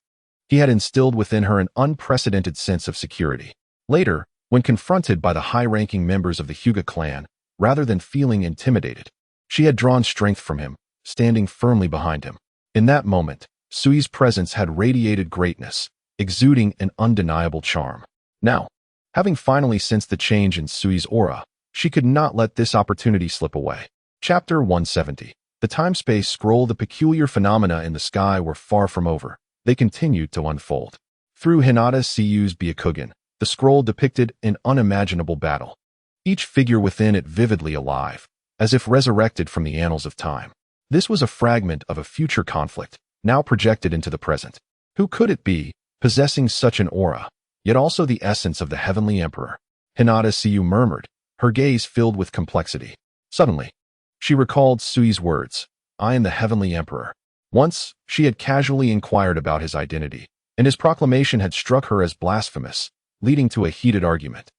He had instilled within her an unprecedented sense of security. Later, when confronted by the high-ranking members of the Hyuga clan, rather than feeling intimidated, she had drawn strength from him, standing firmly behind him. In that moment, Sui's presence had radiated greatness, exuding an undeniable charm. Now, having finally sensed the change in Sui's aura, she could not let this opportunity slip away. Chapter 170. The time-space scroll. The peculiar phenomena in the sky were far from over. They continued to unfold. Through Hinata Siu's Byakugan, the scroll depicted an unimaginable battle, each figure within it vividly alive, as if resurrected from the annals of time. This was a fragment of a future conflict, now projected into the present. Who could it be, possessing such an aura, yet also the essence of the heavenly emperor? Hinata Siu murmured, her gaze filled with complexity. Suddenly, she recalled Sui's words, "I am the heavenly emperor." Once, she had casually inquired about his identity, and his proclamation had struck her as blasphemous, leading to a heated argument.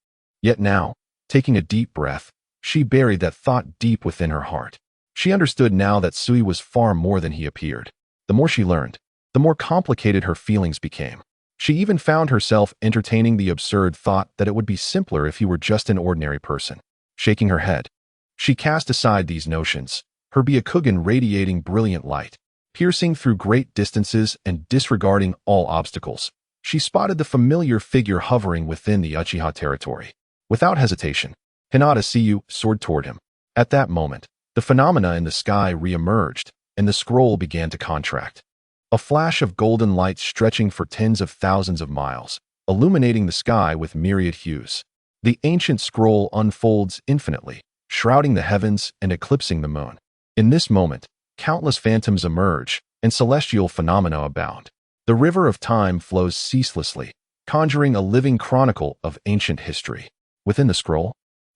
Yet now, taking a deep breath, she buried that thought deep within her heart. She understood now that Sui was far more than he appeared. The more she learned, the more complicated her feelings became. She even found herself entertaining the absurd thought that it would be simpler if he were just an ordinary person. Shaking her head, she cast aside these notions, her Byakugan radiating brilliant light, piercing through great distances and disregarding all obstacles. She spotted the familiar figure hovering within the Uchiha territory. Without hesitation, Hinata Siyu soared toward him. At that moment, the phenomena in the sky re-emerged, and the scroll began to contract. A flash of golden light stretching for tens of thousands of miles, illuminating the sky with myriad hues. The ancient scroll unfolds infinitely, shrouding the heavens and eclipsing the moon. In this moment, countless phantoms emerge, and celestial phenomena abound. The river of time flows ceaselessly, conjuring a living chronicle of ancient history. Within the scroll,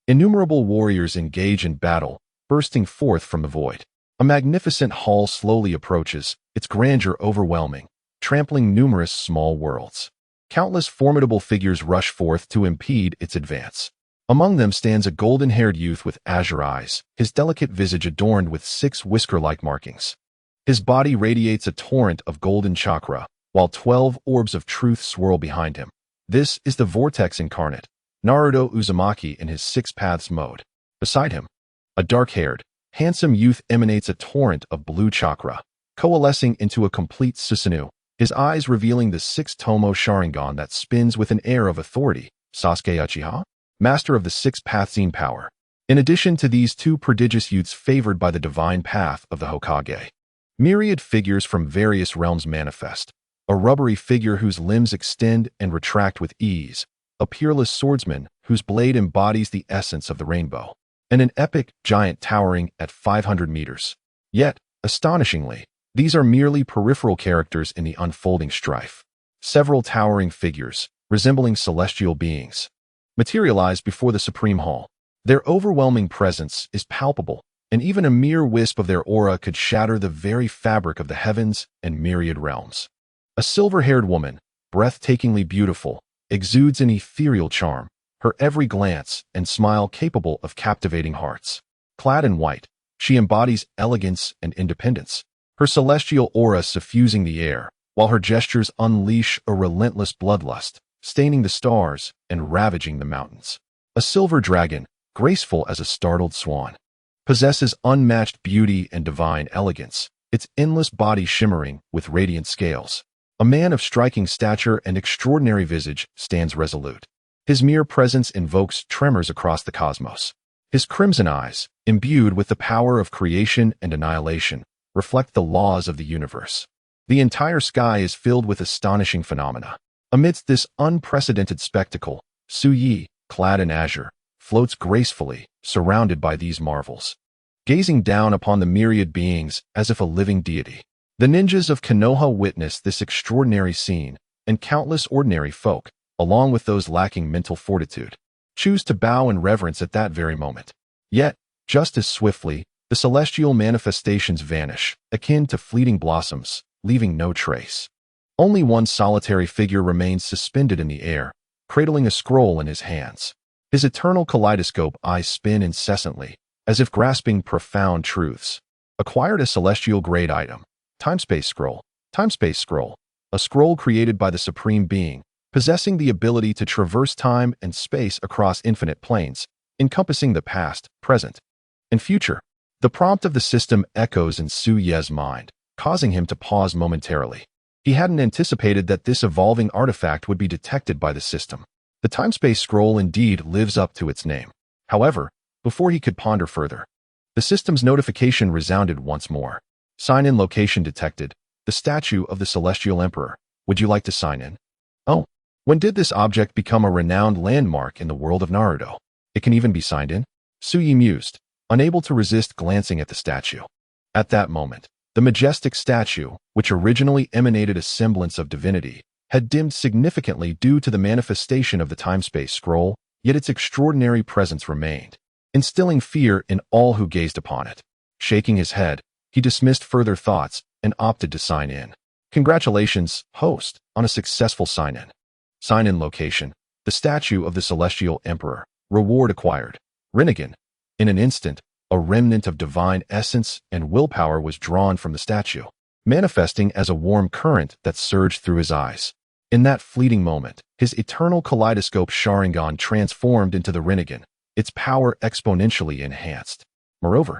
innumerable warriors engage in battle, bursting forth from the void. A magnificent hall slowly approaches, its grandeur overwhelming, trampling numerous small worlds. Countless formidable figures rush forth to impede its advance. Among them stands a golden-haired youth with azure eyes, his delicate visage adorned with 6 whisker-like markings. His body radiates a torrent of golden chakra, while 12 orbs of truth swirl behind him. This is the Vortex incarnate, Naruto Uzumaki in his 6 paths mode. Beside him, a dark-haired, handsome youth emanates a torrent of blue chakra, coalescing into a complete Susanoo, his eyes revealing the 6-tomo Sharingan that spins with an air of authority. Sasuke Uchiha, master of the 6-path power. In addition to these 2 prodigious youths favored by the divine path of the Hokage, myriad figures from various realms manifest. A rubbery figure whose limbs extend and retract with ease, a peerless swordsman whose blade embodies the essence of the rainbow, and an epic giant towering at 500 meters. Yet, astonishingly, these are merely peripheral characters in the unfolding strife. Several towering figures, resembling celestial beings, materialize before the Supreme Hall. Their overwhelming presence is palpable, and even a mere wisp of their aura could shatter the very fabric of the heavens and myriad realms. A silver-haired woman, breathtakingly beautiful, exudes an ethereal charm, her every glance and smile capable of captivating hearts. Clad in white, she embodies elegance and independence, her celestial aura suffusing the air, while her gestures unleash a relentless bloodlust, staining the stars and ravaging the mountains. A silver dragon, graceful as a startled swan, possesses unmatched beauty and divine elegance, its endless body shimmering with radiant scales. A man of striking stature and extraordinary visage stands resolute. His mere presence invokes tremors across the cosmos. His crimson eyes, imbued with the power of creation and annihilation, reflect the laws of the universe. The entire sky is filled with astonishing phenomena. Amidst this unprecedented spectacle, Su Yi, clad in azure, floats gracefully, surrounded by these marvels, gazing down upon the myriad beings as if a living deity. The ninjas of Konoha witness this extraordinary scene, and countless ordinary folk, along with those lacking mental fortitude, choose to bow in reverence at that very moment. Yet, just as swiftly, the celestial manifestations vanish, akin to fleeting blossoms, leaving no trace. Only one solitary figure remains suspended in the air, cradling a scroll in his hands. His eternal kaleidoscope eyes spin incessantly, as if grasping profound truths. Acquired a celestial-grade item. Timespace scroll. Timespace scroll. A scroll created by the Supreme Being, possessing the ability to traverse time and space across infinite planes, encompassing the past, present, and future. The prompt of the system echoes in Su Ye's mind, causing him to pause momentarily. He hadn't anticipated that this evolving artifact would be detected by the system. The timespace scroll indeed lives up to its name. However, before he could ponder further, the system's notification resounded once more. Sign-in location detected. The statue of the Celestial Emperor. Would you like to sign in? Oh, when did this object become a renowned landmark in the world of Naruto? It can even be signed in? Su Yi mused, unable to resist glancing at the statue. At that moment, the majestic statue, which originally emanated a semblance of divinity, had dimmed significantly due to the manifestation of the timespace scroll, yet its extraordinary presence remained, instilling fear in all who gazed upon it. Shaking his head, he dismissed further thoughts and opted to sign in. Congratulations, host, on a successful sign-in. Sign-in location. The statue of the Celestial Emperor. Reward acquired. Rinnegan. In an instant, a remnant of divine essence and willpower was drawn from the statue, manifesting as a warm current that surged through his eyes. In that fleeting moment, his eternal kaleidoscope Sharingan transformed into the Rinnegan, its power exponentially enhanced. Moreover,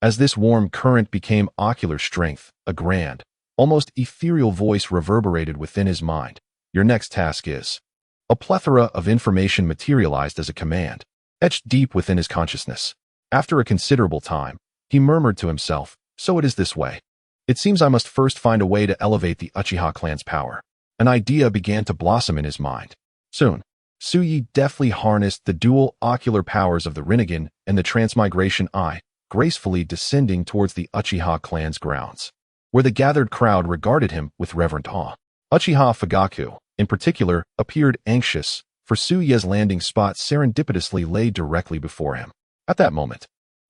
as this warm current became ocular strength, a grand, almost ethereal voice reverberated within his mind. Your next task is. A plethora of information materialized as a command, etched deep within his consciousness. After a considerable time, he murmured to himself, so it is this way. It seems I must first find a way to elevate the Uchiha clan's power. An idea began to blossom in his mind. Soon, Tsuyi deftly harnessed the dual ocular powers of the Rinnegan and the transmigration eye, gracefully descending towards the Uchiha clan's grounds, where the gathered crowd regarded him with reverent awe. Uchiha Fugaku, in particular, appeared anxious, for Tsuyi's landing spot serendipitously lay directly before him. At that moment,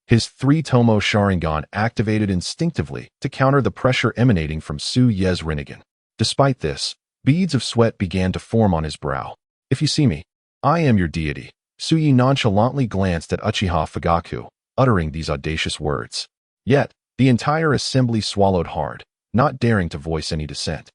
his 3-tomo Sharingan activated instinctively to counter the pressure emanating from Tsuyi's Rinnegan. Despite this, beads of sweat began to form on his brow. If you see me, I am your deity. Tsuyi nonchalantly glanced at Uchiha Fugaku, uttering these audacious words. Yet, the entire assembly swallowed hard, not daring to voice any dissent.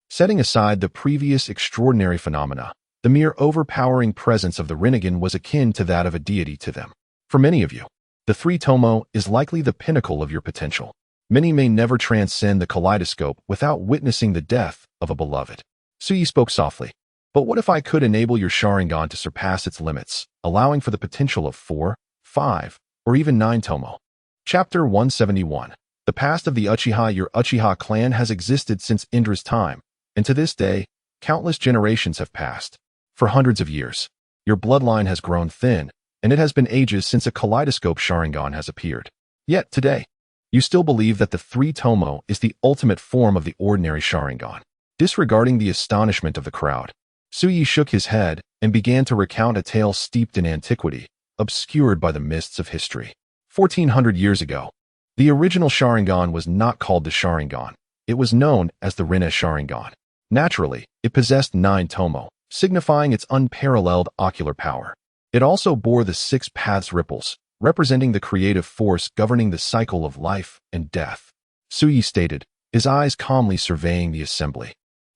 Setting aside the previous extraordinary phenomena, the mere overpowering presence of the Rinnegan was akin to that of a deity to them. For many of you, the 3-tomo is likely the pinnacle of your potential. Many may never transcend the kaleidoscope without witnessing the death of a beloved. Tsuyi spoke softly. But what if I could enable your Sharingan to surpass its limits, allowing for the potential of 4, 5, or even 9-tomo? Chapter 171. The past of the Uchiha. Your Uchiha clan has existed since Indra's time, and to this day, countless generations have passed. For hundreds of years, your bloodline has grown thin, and it has been ages since a kaleidoscope Sharingan has appeared. Yet today, you still believe that the 3-tomo is the ultimate form of the ordinary Sharingan. Disregarding the astonishment of the crowd, Tsuyi shook his head and began to recount a tale steeped in antiquity, obscured by the mists of history. 1400 years ago, the original Sharingan was not called the Sharingan. It was known as the Rinne Sharingan. Naturally, it possessed 9-tomo, signifying its unparalleled ocular power. It also bore the 6 paths ripples, representing the creative force governing the cycle of life and death. Tsuyi stated, his eyes calmly surveying the assembly.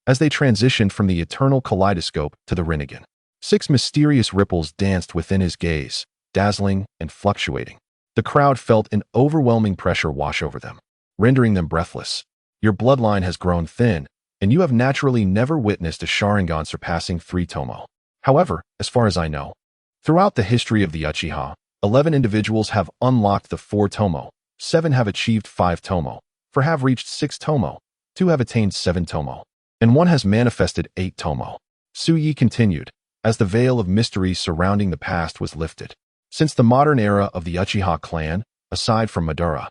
As they transitioned from the eternal kaleidoscope to the Rinnegan, 6 mysterious ripples danced within his gaze, dazzling and fluctuating. The crowd felt an overwhelming pressure wash over them, rendering them breathless. Your bloodline has grown thin, and you have naturally never witnessed a Sharingan surpassing 3-tomo. However, as far as I know, throughout the history of the Uchiha, 11 individuals have unlocked the 4-tomo, 7 have achieved 5-tomo, 4 have reached 6-tomo, 2 have attained 7-tomo, and 1 has manifested 8-tomo. Tsuyi continued, as the veil of mystery surrounding the past was lifted. Since the modern era of the Uchiha clan, aside from Madara,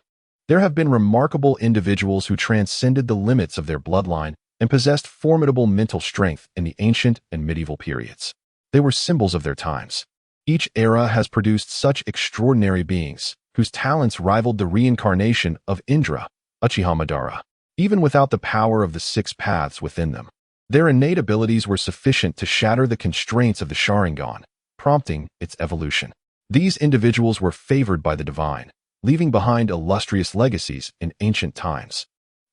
there have been remarkable individuals who transcended the limits of their bloodline and possessed formidable mental strength in the ancient and medieval periods. They were symbols of their times. Each era has produced such extraordinary beings, whose talents rivaled the reincarnation of Indra, Uchiha Madara. Even without the power of the 6 paths within them, their innate abilities were sufficient to shatter the constraints of the Sharingan, prompting its evolution. These individuals were favored by the divine, leaving behind illustrious legacies in ancient times.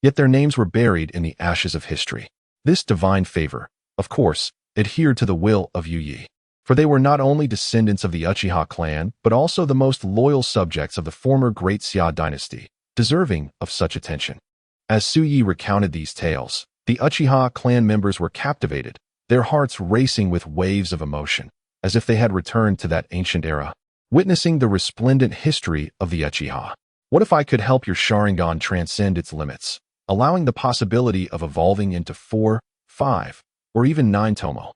Yet their names were buried in the ashes of history. This divine favor, of course, adhered to the will of Yuyi, for they were not only descendants of the Uchiha clan, but also the most loyal subjects of the former Great Xia dynasty, deserving of such attention. As Tsuyi recounted these tales, the Uchiha clan members were captivated, their hearts racing with waves of emotion, as if they had returned to that ancient era, witnessing the resplendent history of the Uchiha. What if I could help your Sharingan transcend its limits, allowing the possibility of evolving into 4, 5, or even 9-tomo?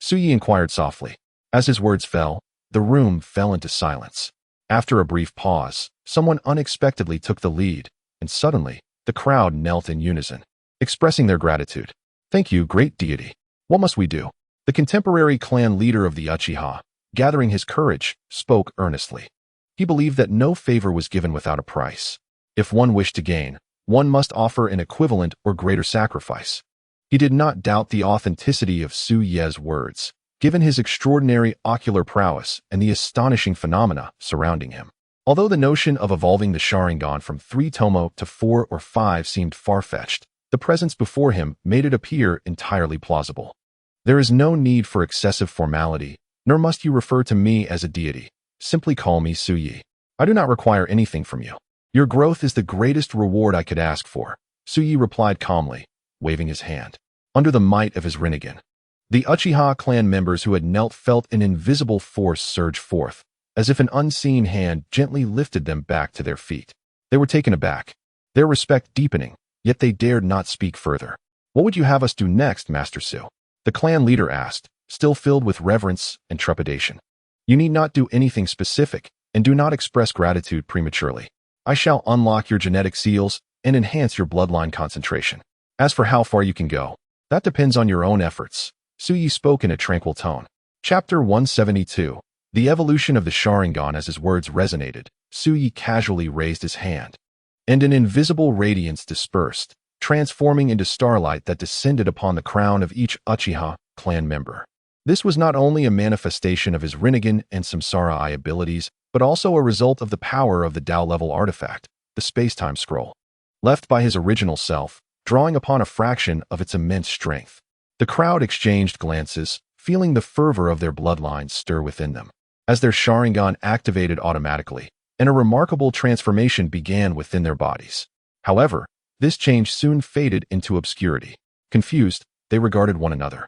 Tsuyi inquired softly. As his words fell, the room fell into silence. After a brief pause, someone unexpectedly took the lead, and suddenly, the crowd knelt in unison, expressing their gratitude. Thank you, great deity. What must we do? The contemporary clan leader of the Uchiha, gathering his courage, spoke earnestly. He believed that no favor was given without a price. If one wished to gain, one must offer an equivalent or greater sacrifice. He did not doubt the authenticity of Tsuyi's words, given his extraordinary ocular prowess and the astonishing phenomena surrounding him. Although the notion of evolving the Sharingan from 3-tomo to 4 or 5 seemed far-fetched, the presence before him made it appear entirely plausible. There is no need for excessive formality, nor must you refer to me as a deity. Simply call me Suyi. I do not require anything from you. Your growth is the greatest reward I could ask for, Suyi replied calmly, waving his hand. Under the might of his Rinnegan, the Uchiha clan members who had knelt felt an invisible force surge forth, as if an unseen hand gently lifted them back to their feet. They were taken aback, their respect deepening, yet they dared not speak further. What would you have us do next, Master Su? The clan leader asked, still filled with reverence and trepidation. You need not do anything specific, and do not express gratitude prematurely. I shall unlock your genetic seals and enhance your bloodline concentration. As for how far you can go, that depends on your own efforts. Suyi spoke in a tranquil tone. Chapter 172. The evolution of the Sharingan. As his words resonated, Suyi casually raised his hand, and an invisible radiance dispersed, transforming into starlight that descended upon the crown of each Uchiha clan member. This was not only a manifestation of his Rinnegan and Samsara Eye abilities, but also a result of the power of the Tao-level artifact, the space-time scroll, left by his original self, drawing upon a fraction of its immense strength. The crowd exchanged glances, feeling the fervor of their bloodlines stir within them, as their Sharingan activated automatically, and a remarkable transformation began within their bodies. However, this change soon faded into obscurity. Confused, they regarded one another,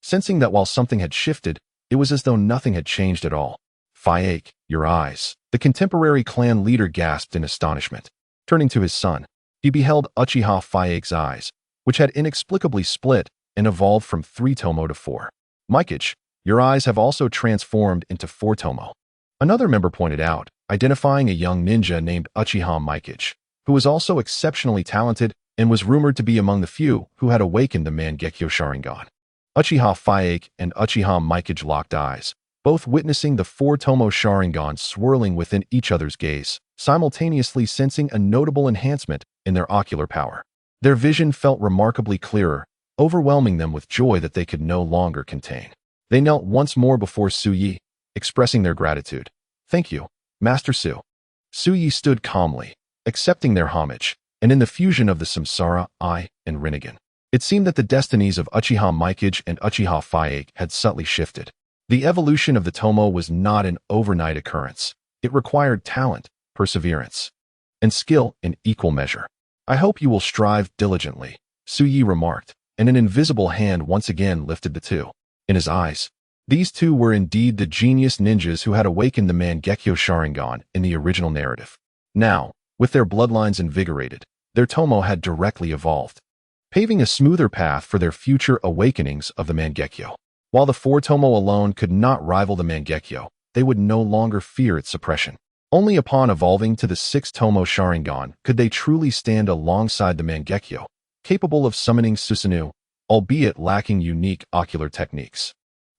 sensing that while something had shifted, it was as though nothing had changed at all. Faike, your eyes. The contemporary clan leader gasped in astonishment. Turning to his son, he beheld Uchiha Faike's eyes, which had inexplicably split and evolved from 3 tomo to 4. Mikage, your eyes have also transformed into 4 tomo. Another member pointed out, identifying a young ninja named Uchiha Mikage, who was also exceptionally talented and was rumored to be among the few who had awakened the Mangekyo Sharingan. Uchiha Faike and Uchiha Mikage locked eyes, both witnessing the 4 tomo Sharingan swirling within each other's gaze, simultaneously sensing a notable enhancement in their ocular power. Their vision felt remarkably clearer, overwhelming them with joy that they could no longer contain. They knelt once more before Suyi, expressing their gratitude. Thank you, Master Su. Suyi stood calmly, accepting their homage, and in the fusion of the Samsara Eye and Rinnegan, it seemed that the destinies of Uchiha Mikage and Uchiha Faike had subtly shifted. The evolution of the tomo was not an overnight occurrence. It required talent, perseverance, and skill in equal measure. I hope you will strive diligently, Suyi remarked, and an invisible hand once again lifted the 2. In his eyes, these 2 were indeed the genius ninjas who had awakened the Mangekyo Sharingan in the original narrative. Now, with their bloodlines invigorated, their tomo had directly evolved, paving a smoother path for their future awakenings of the Mangekyo. While the 4 tomo alone could not rival the Mangekyo, they would no longer fear its suppression. Only upon evolving to the 6 tomo Sharingan could they truly stand alongside the Mangekyo, capable of summoning Susanoo, albeit lacking unique ocular techniques.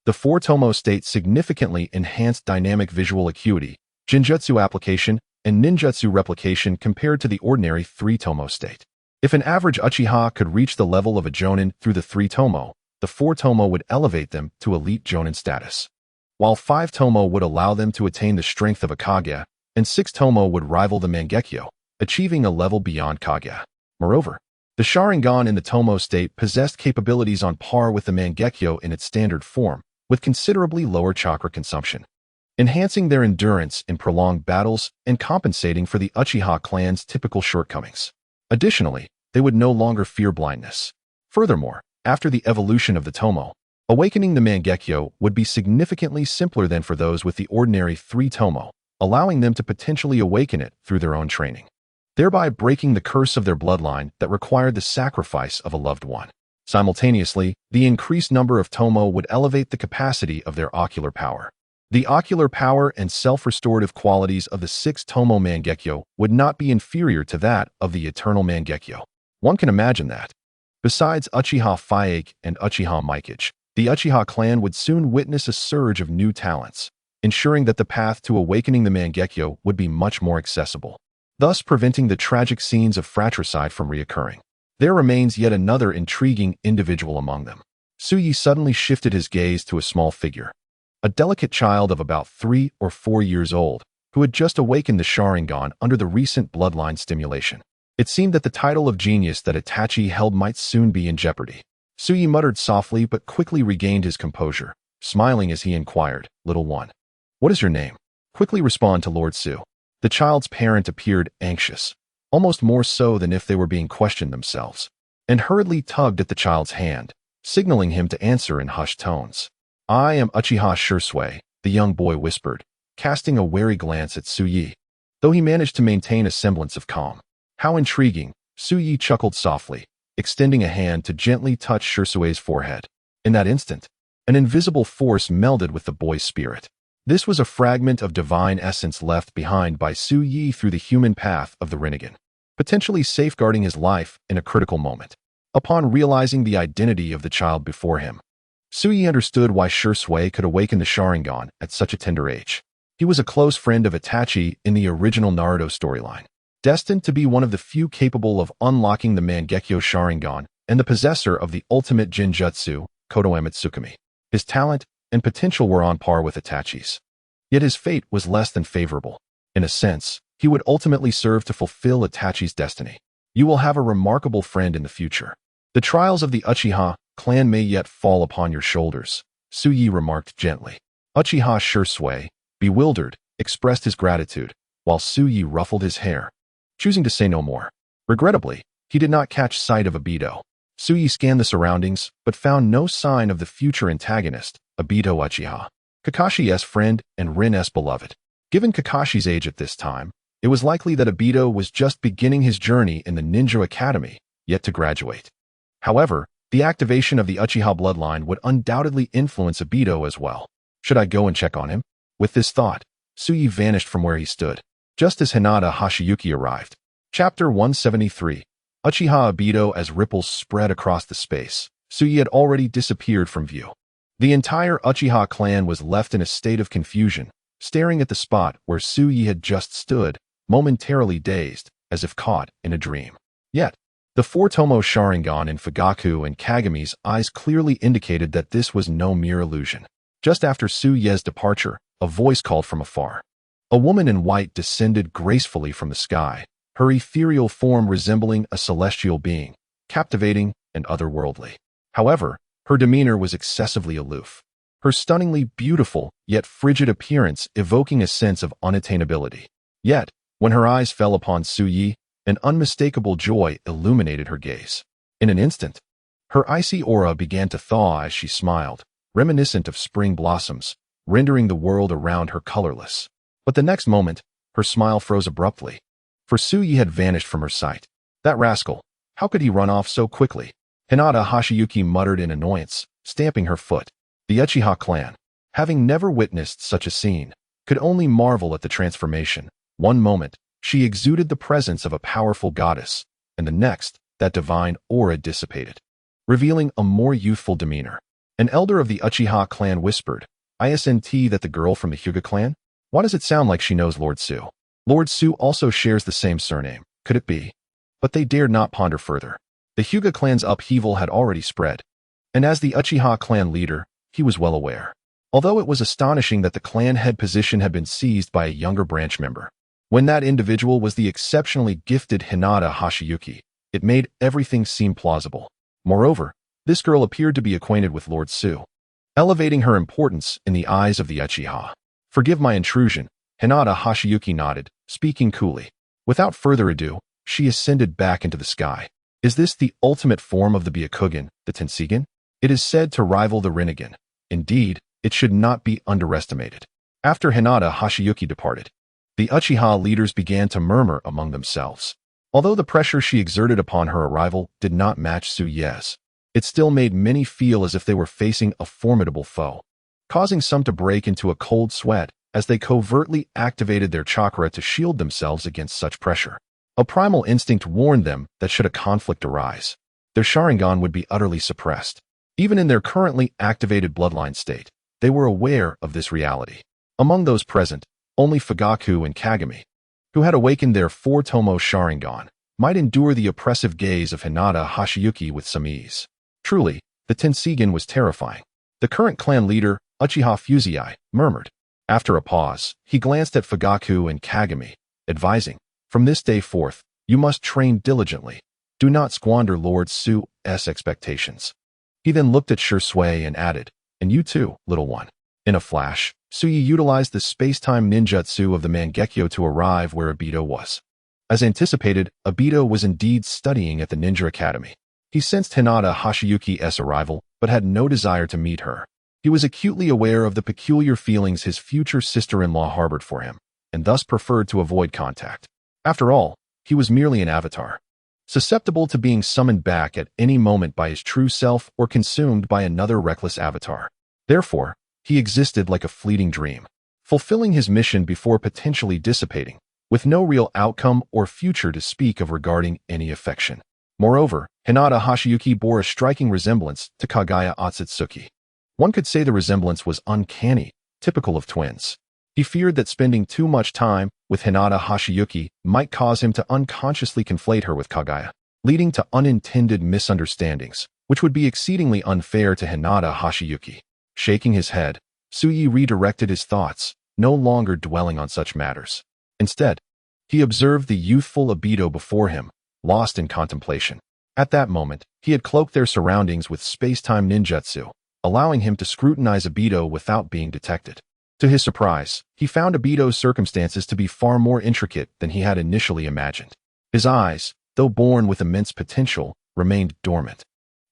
The 4 tomo state significantly enhanced dynamic visual acuity, Jinjutsu application, and ninjutsu replication compared to the ordinary 3 tomo state. If an average Uchiha could reach the level of a Jonin through the 3 tomo, the 4 tomo would elevate them to elite Jonin status, while 5 tomo would allow them to attain the strength of a Kaguya, and 6 tomo would rival the Mangekyo, achieving a level beyond Kaguya. Moreover, the Sharingan in the tomo state possessed capabilities on par with the Mangekyo in its standard form, with considerably lower chakra consumption, enhancing their endurance in prolonged battles and compensating for the Uchiha clan's typical shortcomings. Additionally, they would no longer fear blindness. Furthermore, after the evolution of the tomo, awakening the Mangekyo would be significantly simpler than for those with the ordinary 3 tomo, allowing them to potentially awaken it through their own training, thereby breaking the curse of their bloodline that required the sacrifice of a loved one. Simultaneously, the increased number of tomo would elevate the capacity of their ocular power. The ocular power and self-restorative qualities of the 6 tomo Mangekyo would not be inferior to that of the eternal Mangekyo. One can imagine that. Besides Uchiha Faike and Uchiha Mikage, the Uchiha clan would soon witness a surge of new talents, ensuring that the path to awakening the Mangekyo would be much more accessible, thus preventing the tragic scenes of fratricide from reoccurring. There remains yet another intriguing individual among them. Suyi suddenly shifted his gaze to a small figure, a delicate child of about 3 or 4 years old, who had just awakened the Sharingan under the recent bloodline stimulation. It seemed that the title of genius that Itachi held might soon be in jeopardy. Suyi muttered softly but quickly regained his composure, smiling as he inquired, "Little one, what is your name?" "Quickly respond to Lord Su." The child's parent appeared anxious, almost more so than if they were being questioned themselves, and hurriedly tugged at the child's hand, signaling him to answer in hushed tones. "I am Uchiha Shursui," the young boy whispered, casting a wary glance at Suyi, though he managed to maintain a semblance of calm. "How intriguing," Suyi chuckled softly, extending a hand to gently touch Shursui's forehead. In that instant, an invisible force melded with the boy's spirit. This was a fragment of divine essence left behind by Suyi through the human path of the Rinnegan, potentially safeguarding his life in a critical moment. Upon realizing the identity of the child before him, Suyi understood why Shursui could awaken the Sharingan at such a tender age. He was a close friend of Itachi in the original Naruto storyline, destined to be one of the few capable of unlocking the Mangekyo Sharingan and the possessor of the ultimate Jinjutsu, Kodoeme Tsukumi. His talent and potential were on par with Itachi's. Yet his fate was less than favorable. In a sense, he would ultimately serve to fulfill Itachi's destiny. "You will have a remarkable friend in the future. The trials of the Uchiha clan may yet fall upon your shoulders," Suyi remarked gently. Uchiha Shursui, bewildered, expressed his gratitude, while Suyi ruffled his hair, choosing to say no more. Regrettably, he did not catch sight of Obito. Suyi scanned the surroundings, but found no sign of the future antagonist, Obito Uchiha, Kakashi's friend and Rin's beloved. Given Kakashi's age at this time, it was likely that Obito was just beginning his journey in the Ninja Academy, yet to graduate. However, the activation of the Uchiha bloodline would undoubtedly influence Obito as well. Should I go and check on him? With this thought, Suyi vanished from where he stood, just as Hinata Hashiyuki arrived. Chapter 173. Uchiha Obito. As ripples spread across the space, Suyi had already disappeared from view. The entire Uchiha clan was left in a state of confusion, staring at the spot where Suyi had just stood, momentarily dazed, as if caught in a dream. Yet, the four-tomo Sharingan in Fugaku and Kagami's eyes clearly indicated that this was no mere illusion. Just after Suyi's departure, a voice called from afar. A woman in white descended gracefully from the sky, her ethereal form resembling a celestial being, captivating and otherworldly. However, her demeanor was excessively aloof, her stunningly beautiful yet frigid appearance evoking a sense of unattainability. Yet, when her eyes fell upon Suyi, an unmistakable joy illuminated her gaze. In an instant, her icy aura began to thaw as she smiled, reminiscent of spring blossoms, rendering the world around her colorless. But the next moment, her smile froze abruptly, for Suyi had vanished from her sight. That rascal, how could he run off so quickly? Hinata Hashiyuki muttered in annoyance, stamping her foot. The Uchiha clan, having never witnessed such a scene, could only marvel at the transformation. One moment, she exuded the presence of a powerful goddess, and the next, that divine aura dissipated, revealing a more youthful demeanor. An elder of the Uchiha clan whispered, "Isn't that the girl from the Hyuga clan? Why does it sound like she knows Lord Su? Lord Su also shares the same surname. Could it be?" But they dared not ponder further. The Hyuga clan's upheaval had already spread, and as the Uchiha clan leader, he was well aware. Although it was astonishing that the clan head position had been seized by a younger branch member, when that individual was the exceptionally gifted Hinata Hashiyuki, it made everything seem plausible. Moreover, this girl appeared to be acquainted with Lord Su, elevating her importance in the eyes of the Uchiha. "Forgive my intrusion," Hinata Hashiyuki nodded, speaking coolly. Without further ado, she ascended back into the sky. Is this the ultimate form of the Byakugan, the Tenseigan? It is said to rival the Rinnegan. Indeed, it should not be underestimated. After Hinata Hashiyuki departed, the Uchiha leaders began to murmur among themselves. Although the pressure she exerted upon her arrival did not match Suyi's, it still made many feel as if they were facing a formidable foe, causing some to break into a cold sweat as they covertly activated their chakra to shield themselves against such pressure. A primal instinct warned them that should a conflict arise, their Sharingan would be utterly suppressed. Even in their currently activated bloodline state, they were aware of this reality. Among those present, only Fugaku and Kagami, who had awakened their four-tomo Sharingan, might endure the oppressive gaze of Hinata Hashiyuki with some ease. Truly, the Tenseigan was terrifying. The current clan leader, Uchiha Fuzii, murmured. After a pause, he glanced at Fugaku and Kagami, advising, "From this day forth, you must train diligently. Do not squander Lord Su's expectations." He then looked at Shui and added, "And you too, little one." In a flash, Suyi utilized the space-time ninjutsu of the Mangekyo to arrive where Obito was. As anticipated, Obito was indeed studying at the Ninja Academy. He sensed Hinata Hashiyuki's arrival, but had no desire to meet her. He was acutely aware of the peculiar feelings his future sister-in-law harbored for him, and thus preferred to avoid contact. After all, he was merely an avatar, susceptible to being summoned back at any moment by his true self or consumed by another reckless avatar. Therefore, he existed like a fleeting dream, fulfilling his mission before potentially dissipating, with no real outcome or future to speak of regarding any affection. Moreover, Hinata Hashiyuki bore a striking resemblance to Kaguya Otsutsuki. One could say the resemblance was uncanny, typical of twins. He feared that spending too much time with Hinata Hashiyuki might cause him to unconsciously conflate her with Kaguya, leading to unintended misunderstandings, which would be exceedingly unfair to Hinata Hashiyuki. Shaking his head, Suyi redirected his thoughts, no longer dwelling on such matters. Instead, he observed the youthful Obito before him, lost in contemplation. At that moment, he had cloaked their surroundings with space-time ninjutsu, allowing him to scrutinize Obito without being detected. To his surprise, he found Obito's circumstances to be far more intricate than he had initially imagined. His eyes, though born with immense potential, remained dormant.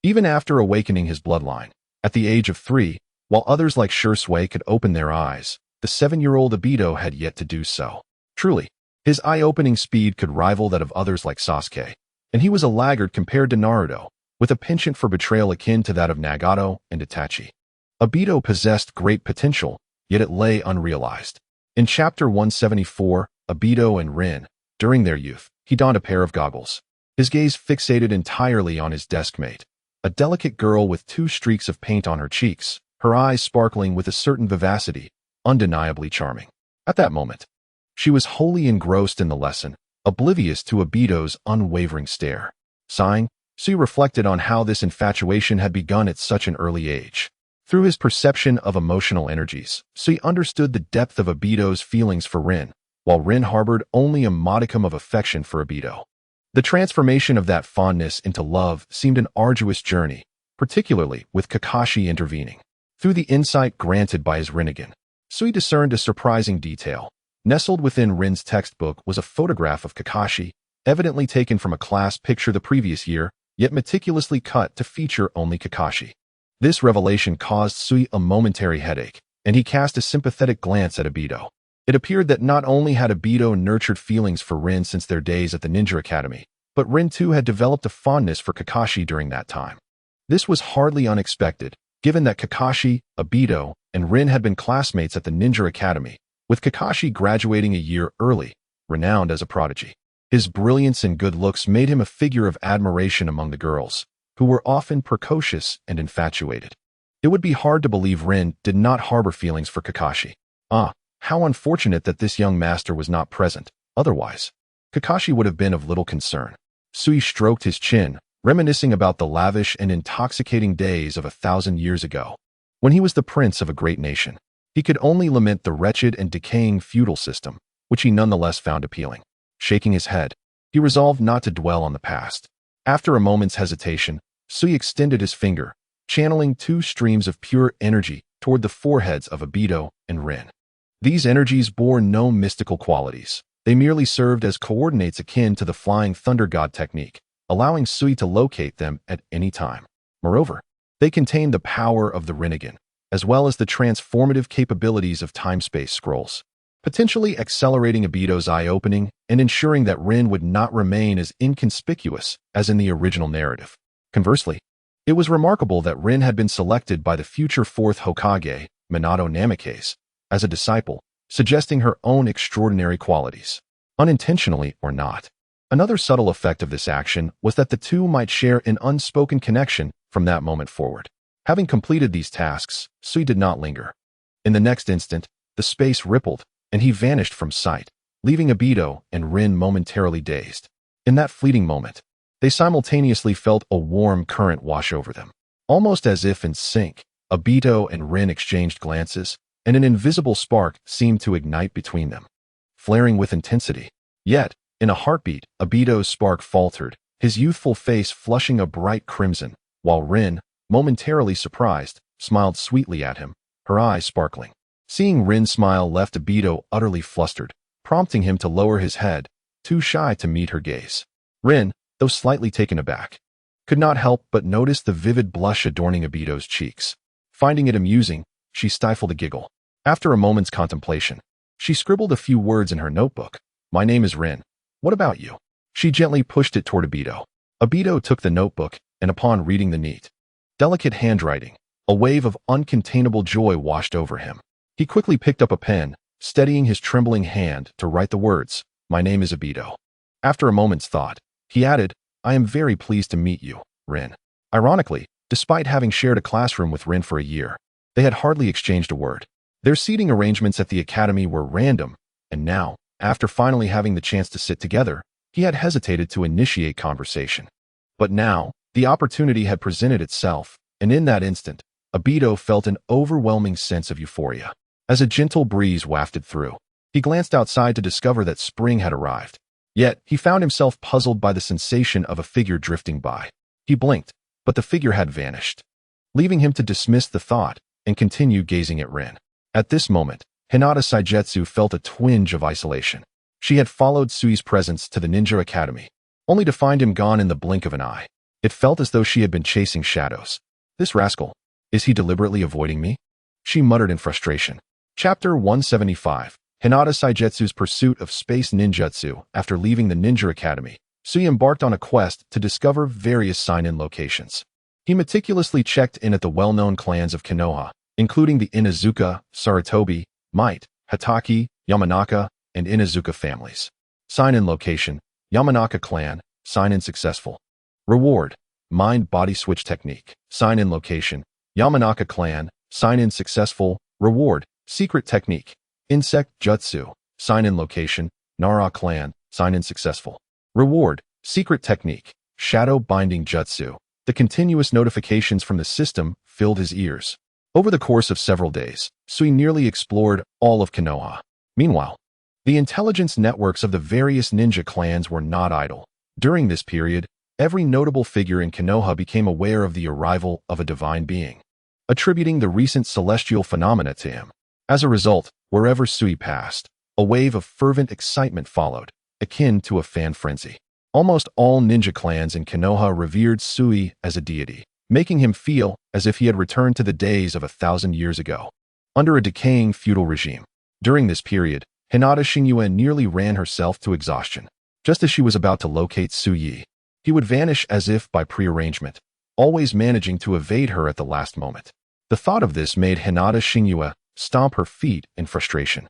Even after awakening his bloodline, at the age of 3, while others like Shui could open their eyes, the 7-year-old Obito had yet to do so. Truly, his eye-opening speed could rival that of others like Sasuke, and he was a laggard compared to Naruto, with a penchant for betrayal akin to that of Nagato and Itachi. Obito possessed great potential, yet it lay unrealized. In Chapter 174, Obito and Rin, during their youth, he donned a pair of goggles. His gaze fixated entirely on his deskmate, a delicate girl with 2 streaks of paint on her cheeks, her eyes sparkling with a certain vivacity, undeniably charming. At that moment, she was wholly engrossed in the lesson, oblivious to Obito's unwavering stare. Sighing, Suyi reflected on how this infatuation had begun at such an early age. Through his perception of emotional energies, Suyi understood the depth of Obito's feelings for Rin, while Rin harbored only a modicum of affection for Obito. The transformation of that fondness into love seemed an arduous journey, particularly with Kakashi intervening. Through the insight granted by his Rinnegan, Suyi discerned a surprising detail. Nestled within Rin's textbook was a photograph of Kakashi, evidently taken from a class picture the previous year, yet meticulously cut to feature only Kakashi. This revelation caused Suyi a momentary headache, and he cast a sympathetic glance at Obito. It appeared that not only had Obito nurtured feelings for Rin since their days at the Ninja Academy, but Rin too had developed a fondness for Kakashi during that time. This was hardly unexpected, given that Kakashi, Obito, and Rin had been classmates at the Ninja Academy, with Kakashi graduating a year early, renowned as a prodigy. His brilliance and good looks made him a figure of admiration among the girls, who were often precocious and infatuated. It would be hard to believe Rin did not harbor feelings for Kakashi. How unfortunate that this young master was not present. Otherwise, Kakashi would have been of little concern. Suyi stroked his chin, reminiscing about the lavish and intoxicating days of 1,000 years ago, when he was the prince of a great nation. He could only lament the wretched and decaying feudal system, which he nonetheless found appealing. Shaking his head, he resolved not to dwell on the past. After a moment's hesitation, Suyi extended his finger, channeling 2 streams of pure energy toward the foreheads of Obito and Rin. These energies bore no mystical qualities. They merely served as coordinates akin to the Flying Thunder God technique, allowing Suyi to locate them at any time. Moreover, they contained the power of the Rinnegan, as well as the transformative capabilities of time-space scrolls, potentially accelerating Obito's eye-opening and ensuring that Rin would not remain as inconspicuous as in the original narrative. Conversely, it was remarkable that Rin had been selected by the future 4th Hokage, Minato Namikaze, as a disciple, suggesting her own extraordinary qualities, unintentionally or not. Another subtle effect of this action was that the two might share an unspoken connection from that moment forward. Having completed these tasks, Suyi did not linger. In the next instant, the space rippled, and he vanished from sight, leaving Obito and Rin momentarily dazed. In that fleeting moment, they simultaneously felt a warm current wash over them. Almost as if in sync, Obito and Rin exchanged glances, and an invisible spark seemed to ignite between them, flaring with intensity. Yet, in a heartbeat, Obito's spark faltered, his youthful face flushing a bright crimson, while Rin, momentarily surprised, smiled sweetly at him, her eyes sparkling. Seeing Rin smile left Obito utterly flustered, prompting him to lower his head, too shy to meet her gaze. Rin, though slightly taken aback, could not help but notice the vivid blush adorning Obito's cheeks. Finding it amusing, she stifled a giggle. After a moment's contemplation, she scribbled a few words in her notebook. "My name is Rin. What about you?" She gently pushed it toward Obito. Obito took the notebook, and upon reading the neat, delicate handwriting, a wave of uncontainable joy washed over him. He quickly picked up a pen, steadying his trembling hand to write the words, "My name is Obito." After a moment's thought, he added, "I am very pleased to meet you, Rin." Ironically, despite having shared a classroom with Rin for a year, they had hardly exchanged a word. Their seating arrangements at the academy were random, and now, after finally having the chance to sit together, he had hesitated to initiate conversation. But now, the opportunity had presented itself, and in that instant, Obito felt an overwhelming sense of euphoria. As a gentle breeze wafted through, he glanced outside to discover that spring had arrived. Yet, he found himself puzzled by the sensation of a figure drifting by. He blinked, but the figure had vanished, leaving him to dismiss the thought and continue gazing at Rin. At this moment, Hinata Saigetsu felt a twinge of isolation. She had followed Sui's presence to the ninja academy, only to find him gone in the blink of an eye. It felt as though she had been chasing shadows. "This rascal, is he deliberately avoiding me?" she muttered in frustration. Chapter 175. Hinata Saigetsu's pursuit of space ninjutsu. After leaving the ninja academy, Sui embarked on a quest to discover various sign-in locations. He meticulously checked in at the well-known clans of Konoha, including the Inazuka, Sarutobi, Might, Hataki, Yamanaka, and Inazuka families. Sign-in location: Yamanaka clan, sign-in successful. Reward: mind-body switch technique. Sign-in location: Yamanaka clan, sign-in successful. Reward: secret technique. Insect jutsu. Sign-in location: Nara clan, sign-in successful. Reward: secret technique. Shadow binding jutsu. The continuous notifications from the system filled his ears. Over the course of several days, Sui nearly explored all of Konoha. Meanwhile, the intelligence networks of the various ninja clans were not idle. During this period, every notable figure in Konoha became aware of the arrival of a divine being, attributing the recent celestial phenomena to him. As a result, wherever Sui passed, a wave of fervent excitement followed, akin to a fan frenzy. Almost all ninja clans in Konoha revered Sui as a deity, making him feel as if he had returned to the days of 1,000 years ago, under a decaying feudal regime. During this period, Hinata Shingyue nearly ran herself to exhaustion. Just as she was about to locate Suyi, he would vanish as if by prearrangement, always managing to evade her at the last moment. The thought of this made Hinata Shingyue stomp her feet in frustration.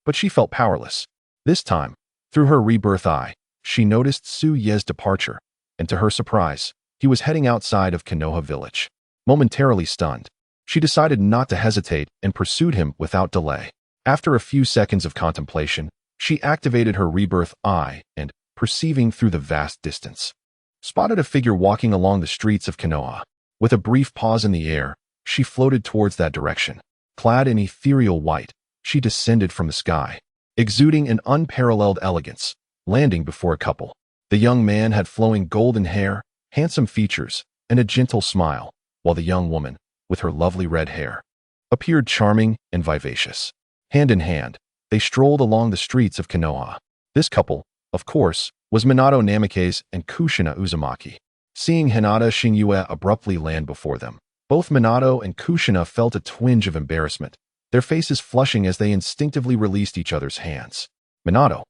But she felt powerless. This time, through her rebirth eye, she noticed Su Ye's departure, and to her surprise, he was heading outside of Konoha village. Momentarily stunned, she decided not to hesitate and pursued him without delay. After a few seconds of contemplation, she activated her rebirth eye and, perceiving through the vast distance, spotted a figure walking along the streets of Konoha. With a brief pause in the air, she floated towards that direction. Clad in ethereal white, she descended from the sky, exuding an unparalleled elegance, landing before a couple. The young man had flowing golden hair, handsome features, and a gentle smile, while the young woman, with her lovely red hair, appeared charming and vivacious. Hand in hand, they strolled along the streets of Konoha. This couple, of course, was Minato Namikaze and Kushina Uzumaki. Seeing Hinata Shingyue abruptly land before them, both Minato and Kushina felt a twinge of embarrassment, their faces flushing as they instinctively released each other's hands. "Minato,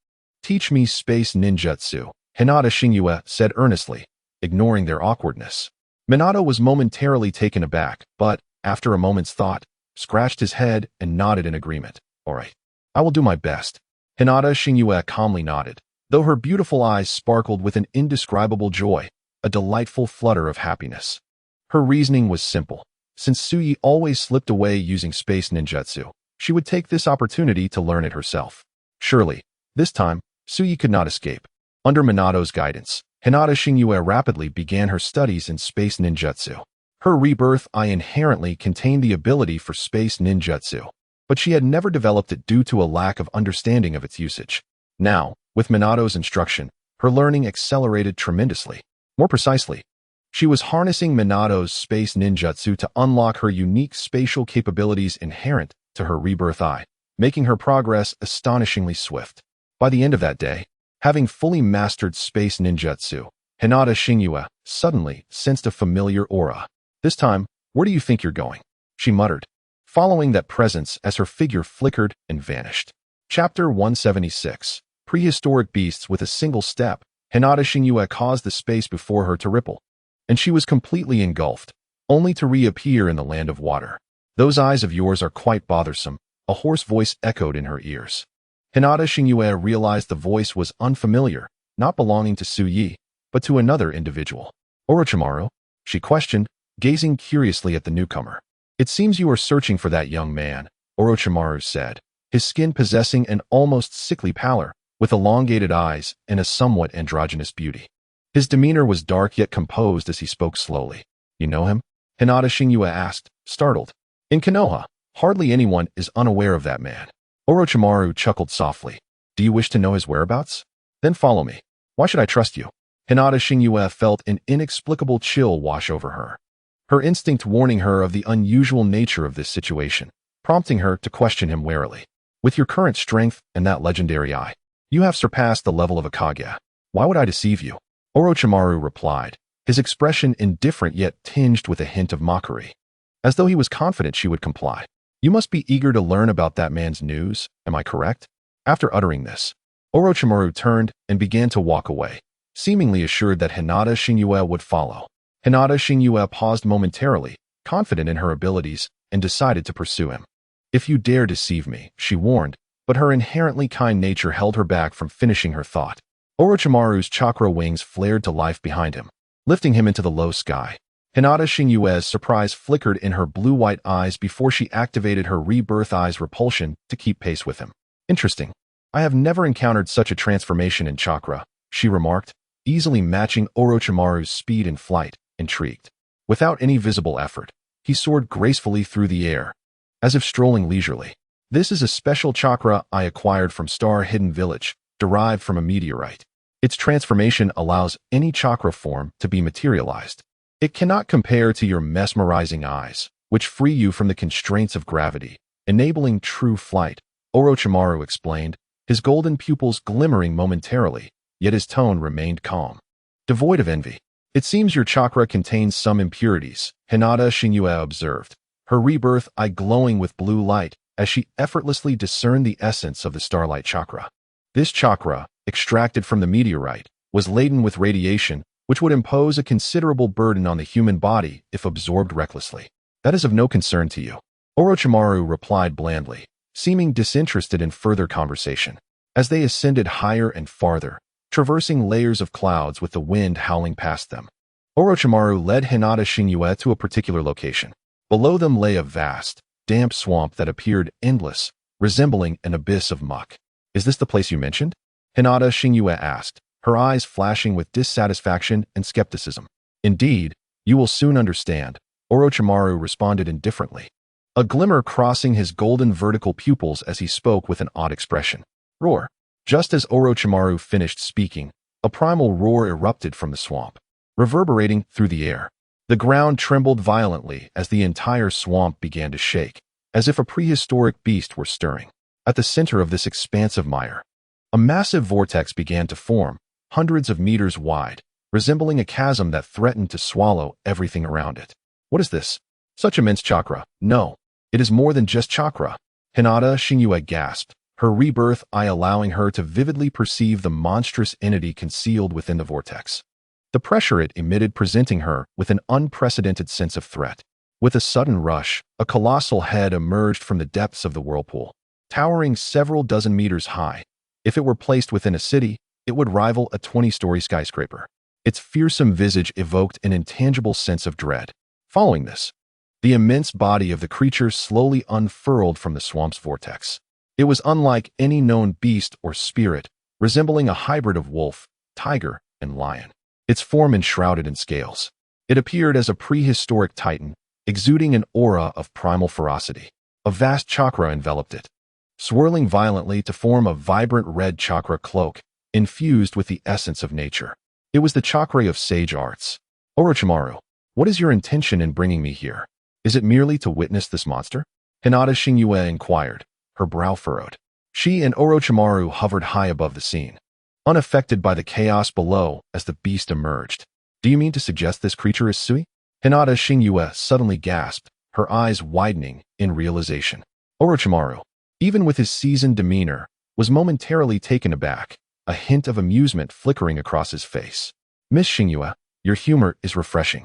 teach me space ninjutsu," Hinata Shingyue said earnestly, ignoring their awkwardness. Minato was momentarily taken aback, but, after a moment's thought, scratched his head and nodded in agreement. "All right, I will do my best." Hinata Shingyue calmly nodded, though her beautiful eyes sparkled with an indescribable joy, a delightful flutter of happiness. Her reasoning was simple. Since Suyi always slipped away using space ninjutsu, she would take this opportunity to learn it herself. Surely, this time, Suyi could not escape. Under Minato's guidance, Hinata Shingyue rapidly began her studies in space ninjutsu. Her rebirth eye inherently contained the ability for space ninjutsu, but she had never developed it due to a lack of understanding of its usage. Now, with Minato's instruction, her learning accelerated tremendously. More precisely, She was harnessing Minato's space ninjutsu to unlock her unique spatial capabilities inherent to her rebirth eye, making her progress astonishingly swift. By the end of that day, having fully mastered space ninjutsu, Hinata Shingyue suddenly sensed a familiar aura. "This time, where do you think you're going?" she muttered, following that presence as her figure flickered and vanished. Chapter 176. Prehistoric Beasts. With a single step, Hinata Shingyue caused the space before her to ripple, and she was completely engulfed, only to reappear in the land of water. "Those eyes of yours are quite bothersome," a hoarse voice echoed in her ears. Hinata Shingyue realized the voice was unfamiliar, not belonging to Tsuyi, but to another individual. "Orochimaru?" she questioned, gazing curiously at the newcomer. "It seems you are searching for that young man," Orochimaru said, his skin possessing an almost sickly pallor, with elongated eyes and a somewhat androgynous beauty. His demeanor was dark yet composed as he spoke slowly. "You know him?" Hinata Shingyue asked, startled. "In Konoha, hardly anyone is unaware of that man." Orochimaru chuckled softly. "Do you wish to know his whereabouts? Then follow me. Why should I trust you?" Hinata Shingyue felt an inexplicable chill wash over her, her instinct warning her of the unusual nature of this situation, prompting her to question him warily. "With your current strength and that legendary eye, you have surpassed the level of a Kaguya. Why would I deceive you?" Orochimaru replied, his expression indifferent yet tinged with a hint of mockery, as though he was confident she would comply. "You must be eager to learn about that man's news, am I correct?" After uttering this, Orochimaru turned and began to walk away, seemingly assured that Hinata Shingyue would follow. Hinata Shingyue paused momentarily, confident in her abilities, and decided to pursue him. "If you dare deceive me," she warned, but her inherently kind nature held her back from finishing her thought. Orochimaru's chakra wings flared to life behind him, lifting him into the low sky. Hinata Shingyue's surprise flickered in her blue-white eyes before she activated her rebirth eye's repulsion to keep pace with him. "Interesting. I have never encountered such a transformation in chakra," she remarked, easily matching Orochimaru's speed in flight, intrigued. Without any visible effort, he soared gracefully through the air, as if strolling leisurely. "This is a special chakra I acquired from Star Hidden Village, derived from a meteorite. Its transformation allows any chakra form to be materialized. It cannot compare to your mesmerizing eyes, which free you from the constraints of gravity, enabling true flight," Orochimaru explained, his golden pupils glimmering momentarily, yet his tone remained calm, devoid of envy. "It seems your chakra contains some impurities," Hinata Shingyue observed, her rebirth eye glowing with blue light as she effortlessly discerned the essence of the starlight chakra. This chakra, extracted from the meteorite, was laden with radiation, which would impose a considerable burden on the human body if absorbed recklessly. "That is of no concern to you," Orochimaru replied blandly, seeming disinterested in further conversation. As they ascended higher and farther, traversing layers of clouds with the wind howling past them, Orochimaru led Hinata Shingyue to a particular location. Below them lay a vast, damp swamp that appeared endless, resembling an abyss of muck. "Is this the place you mentioned?" Hinata Shingyue asked, her eyes flashing with dissatisfaction and skepticism. "Indeed, you will soon understand," Orochimaru responded indifferently, a glimmer crossing his golden vertical pupils as he spoke with an odd expression. "Roar." Just as Orochimaru finished speaking, a primal roar erupted from the swamp, reverberating through the air. The ground trembled violently as the entire swamp began to shake, as if a prehistoric beast were stirring. At the center of this expansive mire, a massive vortex began to form, hundreds of meters wide, resembling a chasm that threatened to swallow everything around it. "What is this? Such immense chakra? No, it is more than just chakra," Hinata Shingyue gasped, her rebirth eye allowing her to vividly perceive the monstrous entity concealed within the vortex. The pressure it emitted presenting her with an unprecedented sense of threat. With a sudden rush, a colossal head emerged from the depths of the whirlpool, towering several dozen meters high. If it were placed within a city, it would rival a 20-story skyscraper. Its fearsome visage evoked an intangible sense of dread. Following this, the immense body of the creature slowly unfurled from the swamp's vortex. It was unlike any known beast or spirit, resembling a hybrid of wolf, tiger, and lion, its form enshrouded in scales. It appeared as a prehistoric titan, exuding an aura of primal ferocity. A vast chakra enveloped it, swirling violently to form a vibrant red chakra cloak, infused with the essence of nature. It was the chakra of sage arts, Orochimaru, what is your intention in bringing me here? Is it merely to witness this monster? Hinata Shingyue inquired, her brow furrowed. She and Orochimaru hovered high above the scene, unaffected by the chaos below as the beast emerged. Do you mean to suggest this creature is Sui? Hinata Shingyue suddenly gasped, her eyes widening in realization. Orochimaru, even with his seasoned demeanor, was momentarily taken aback, a hint of amusement flickering across his face. Miss Shingyue, your humor is refreshing.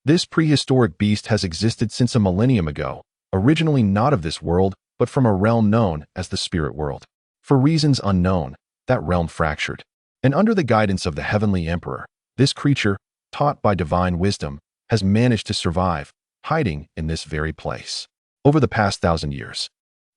This prehistoric beast has existed since a millennium ago, originally not of this world, but from a realm known as the spirit world. For reasons unknown, that realm fractured. And under the guidance of the Heavenly Emperor, this creature, taught by divine wisdom, has managed to survive, hiding in this very place. Over the past 1,000 years,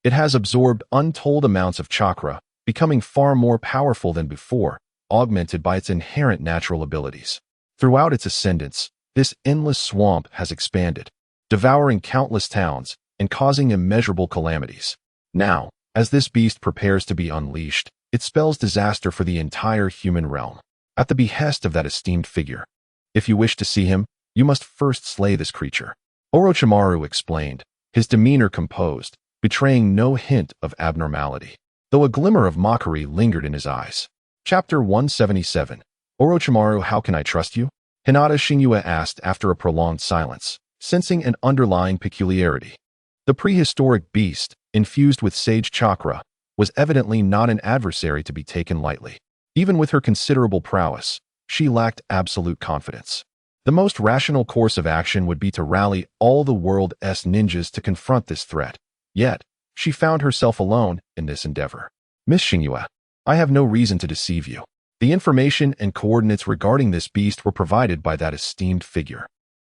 it has absorbed untold amounts of chakra, becoming far more powerful than before, augmented by its inherent natural abilities. Throughout its ascendance, this endless swamp has expanded, devouring countless towns and causing immeasurable calamities. Now, as this beast prepares to be unleashed, it spells disaster for the entire human realm. At the behest of that esteemed figure, if you wish to see him, you must first slay this creature. Orochimaru explained, his demeanor composed, betraying no hint of abnormality, though a glimmer of mockery lingered in his eyes. Chapter 177. Orochimaru, how can I trust you? Hinata Shingyue asked after a prolonged silence, sensing an underlying peculiarity. The prehistoric beast, infused with sage chakra, was evidently not an adversary to be taken lightly. Even with her considerable prowess, she lacked absolute confidence. The most rational course of action would be to rally all the world's ninjas to confront this threat. Yet, she found herself alone in this endeavor. Miss Shingyue, I have no reason to deceive you. The information and coordinates regarding this beast were provided by that esteemed figure.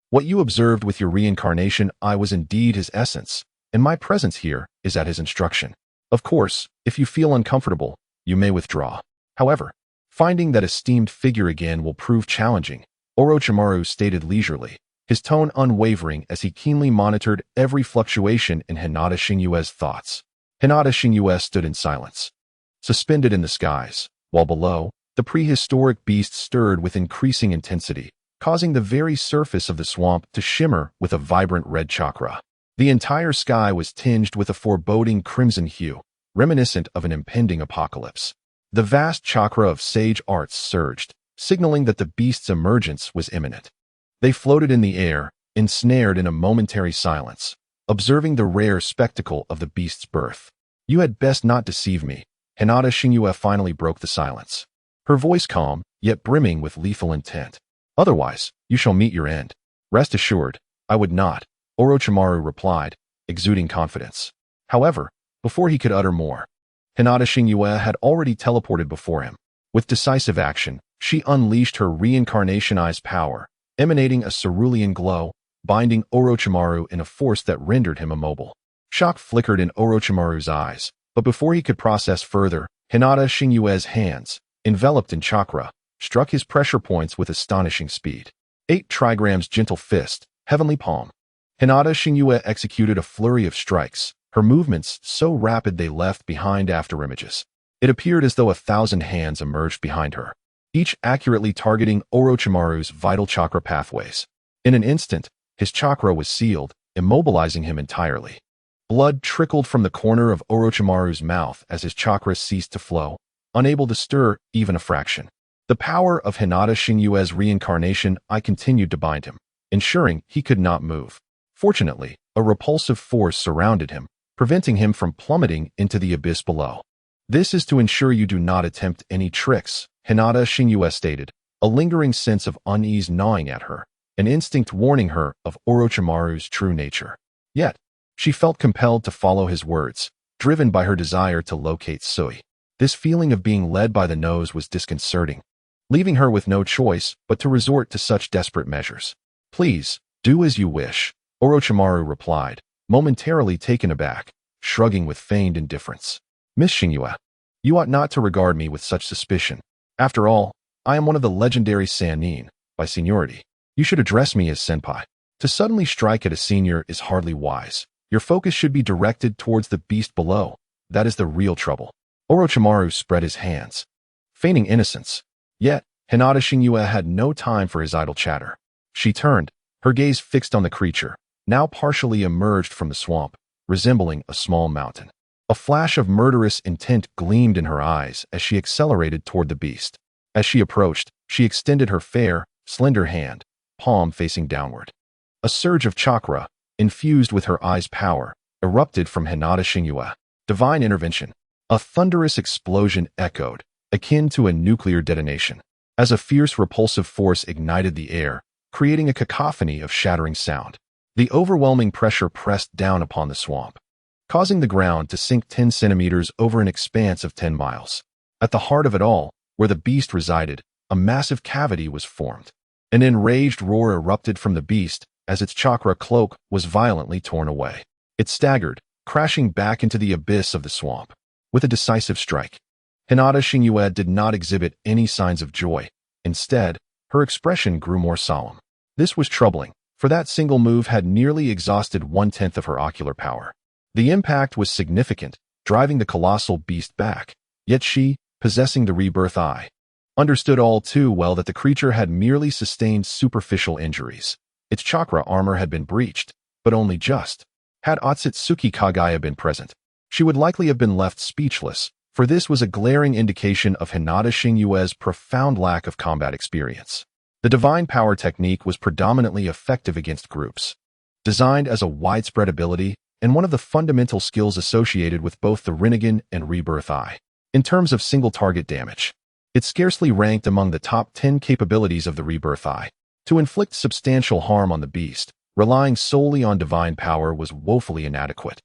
What you observed with your reincarnation, I was indeed his essence, and my presence here is at his instruction. Of course, if you feel uncomfortable, you may withdraw. However, finding that esteemed figure again will prove challenging, Orochimaru stated leisurely, his tone unwavering as he keenly monitored every fluctuation in Hinata Shingyue's thoughts. Hinata Shingyue stood in silence, suspended in the skies, while below, the prehistoric beast stirred with increasing intensity, causing the very surface of the swamp to shimmer with a vibrant red chakra. The entire sky was tinged with a foreboding crimson hue, reminiscent of an impending apocalypse. The vast chakra of sage arts surged, signaling that the beast's emergence was imminent. They floated in the air, ensnared in a momentary silence, observing the rare spectacle of the beast's birth. You had best not deceive me. Hinata Shingyue finally broke the silence, her voice calm, yet brimming with lethal intent. Otherwise, you shall meet your end. Rest assured, I would not, Orochimaru replied, exuding confidence. However, before he could utter more, Hinata Shingyue had already teleported before him. With decisive action, she unleashed her reincarnationized power, emanating a cerulean glow, binding Orochimaru in a force that rendered him immobile. Shock flickered in Orochimaru's eyes, but before he could process further, Hinata Shingyue's hands, enveloped in chakra, struck his pressure points with astonishing speed. 8 trigram's gentle fist, heavenly palm. Hinata Shingyue executed a flurry of strikes, her movements so rapid they left behind afterimages. It appeared as though 1,000 hands emerged behind her, each accurately targeting Orochimaru's vital chakra pathways. In an instant, his chakra was sealed, immobilizing him entirely. Blood trickled from the corner of Orochimaru's mouth as his chakra ceased to flow, unable to stir even a fraction. The power of Hinata Shingyue's reincarnation continued to bind him, ensuring he could not move. Fortunately, a repulsive force surrounded him, preventing him from plummeting into the abyss below. This is to ensure you do not attempt any tricks, Hinata Shingyue stated, a lingering sense of unease gnawing at her, an instinct warning her of Orochimaru's true nature. Yet, she felt compelled to follow his words, driven by her desire to locate Sui. This feeling of being led by the nose was disconcerting, leaving her with no choice but to resort to such desperate measures. Please, do as you wish, Orochimaru replied, momentarily taken aback, shrugging with feigned indifference. Miss Shingyue, you ought not to regard me with such suspicion. After all, I am one of the legendary Sannin, by seniority. You should address me as senpai. To suddenly strike at a senior is hardly wise. Your focus should be directed towards the beast below. That is the real trouble. Orochimaru spread his hands, feigning innocence. Yet, Hinata Shingyue had no time for his idle chatter. She turned, her gaze fixed on the creature, now partially emerged from the swamp, resembling a small mountain. A flash of murderous intent gleamed in her eyes as she accelerated toward the beast. As she approached, she extended her fair, slender hand, palm facing downward. A surge of chakra, infused with her eye's power, erupted from Hinata Shingyue. Divine intervention. A thunderous explosion echoed, akin to a nuclear detonation, as a fierce repulsive force ignited the air, creating a cacophony of shattering sound. The overwhelming pressure pressed down upon the swamp, causing the ground to sink 10 centimeters over an expanse of 10 miles. At the heart of it all, where the beast resided, a massive cavity was formed. An enraged roar erupted from the beast as its chakra cloak was violently torn away. It staggered, crashing back into the abyss of the swamp. With a decisive strike, Hinata Shingyue did not exhibit any signs of joy. Instead, her expression grew more solemn. This was troubling, for that single move had nearly exhausted 1/10 of her ocular power. The impact was significant, driving the colossal beast back. Yet she, possessing the rebirth eye, understood all too well that the creature had merely sustained superficial injuries. Its chakra armor had been breached, but only just. Had Otsutsuki Kaguya been present, she would likely have been left speechless, for this was a glaring indication of Hinata Shingyue's profound lack of combat experience. The divine power technique was predominantly effective against groups, designed as a widespread ability and one of the fundamental skills associated with both the Rinnegan and Rebirth Eye. In terms of single-target damage, it scarcely ranked among the top 10 capabilities of the Rebirth Eye. To inflict substantial harm on the beast, relying solely on divine power was woefully inadequate.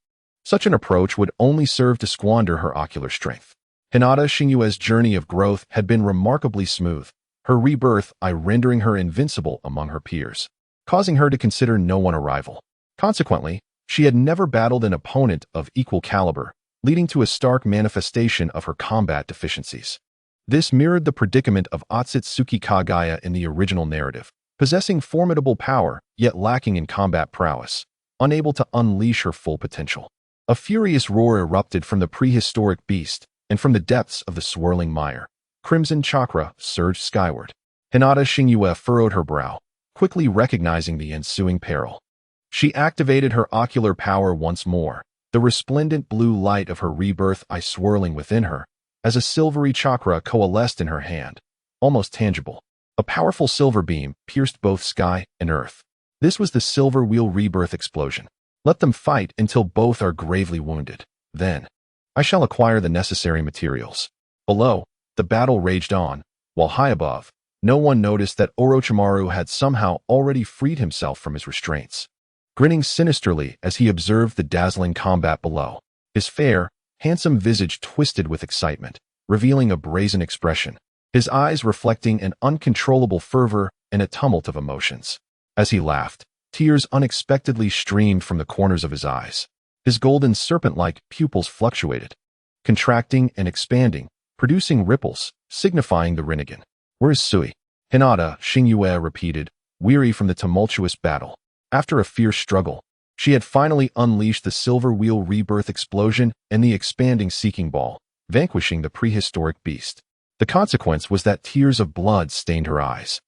Such an approach would only serve to squander her ocular strength. Hinata Shingyue's journey of growth had been remarkably smooth, her rebirth eye rendering her invincible among her peers, causing her to consider no one a rival. Consequently, she had never battled an opponent of equal caliber, leading to a stark manifestation of her combat deficiencies. This mirrored the predicament of Otsutsuki Kaguya in the original narrative, possessing formidable power, yet lacking in combat prowess, unable to unleash her full potential. A furious roar erupted from the prehistoric beast, and from the depths of the swirling mire, crimson chakra surged skyward. Hinata Shingyue furrowed her brow, quickly recognizing the ensuing peril. She activated her ocular power once more, the resplendent blue light of her rebirth eye swirling within her, as a silvery chakra coalesced in her hand, almost tangible. A powerful silver beam pierced both sky and earth. This was the silver wheel rebirth explosion. Let them fight until both are gravely wounded. Then, I shall acquire the necessary materials. Below, the battle raged on, while high above, no one noticed that Orochimaru had somehow already freed himself from his restraints. Grinning sinisterly as he observed the dazzling combat below, his fair, handsome visage twisted with excitement, revealing a brazen expression, his eyes reflecting an uncontrollable fervor and a tumult of emotions. As he laughed, tears unexpectedly streamed from the corners of his eyes. His golden serpent-like pupils fluctuated, contracting and expanding, producing ripples, signifying the Rinnegan. "Where is Sui?" Hinata Shingyue repeated, weary from the tumultuous battle. After a fierce struggle, she had finally unleashed the silver wheel rebirth explosion and the expanding seeking ball, vanquishing the prehistoric beast. The consequence was that tears of blood stained her eyes,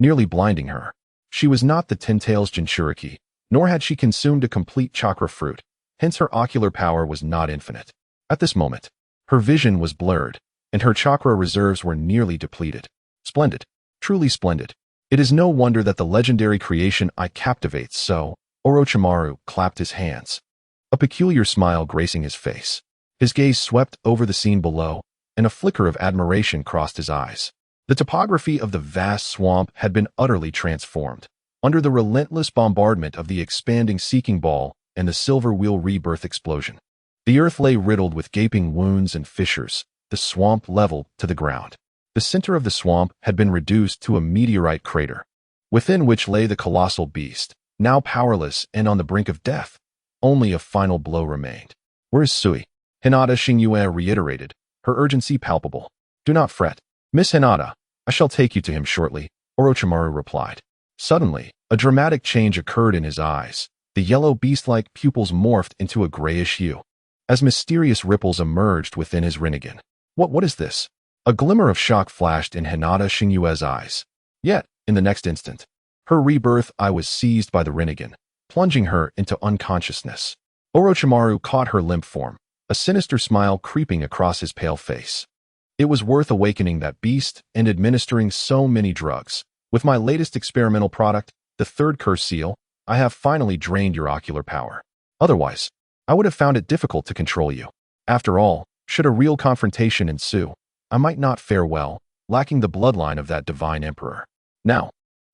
nearly blinding her. She was not the Ten-Tails Jinchuriki, nor had she consumed a complete chakra fruit, hence her ocular power was not infinite. At this moment, her vision was blurred, and her chakra reserves were nearly depleted. Splendid. Truly splendid. It is no wonder that the legendary creation I captivates so. Orochimaru clapped his hands, a peculiar smile gracing his face. His gaze swept over the scene below, and a flicker of admiration crossed his eyes. The topography of the vast swamp had been utterly transformed. Under the relentless bombardment of the expanding seeking ball and the silver wheel rebirth explosion, the earth lay riddled with gaping wounds and fissures, the swamp leveled to the ground. The center of the swamp had been reduced to a meteorite crater, within which lay the colossal beast, now powerless and on the brink of death. Only a final blow remained. "Where is Sui?" Hinata Shingyue reiterated, her urgency palpable. "Do not fret, Miss Hinata. I shall take you to him shortly," Orochimaru replied. Suddenly, a dramatic change occurred in his eyes. The yellow beast-like pupils morphed into a grayish hue, as mysterious ripples emerged within his Rinnegan. What is this?" A glimmer of shock flashed in Hinata Shingyue's eyes. Yet, in the next instant, Her rebirth eye was seized by the Rinnegan, plunging her into unconsciousness. Orochimaru caught her limp form, a sinister smile creeping across his pale face. It was worth awakening that beast and administering so many drugs. With my latest experimental product, the third curse seal, I have finally drained your ocular power. Otherwise, I would have found it difficult to control you. After all, should a real confrontation ensue, I might not fare well, lacking the bloodline of that divine emperor. Now,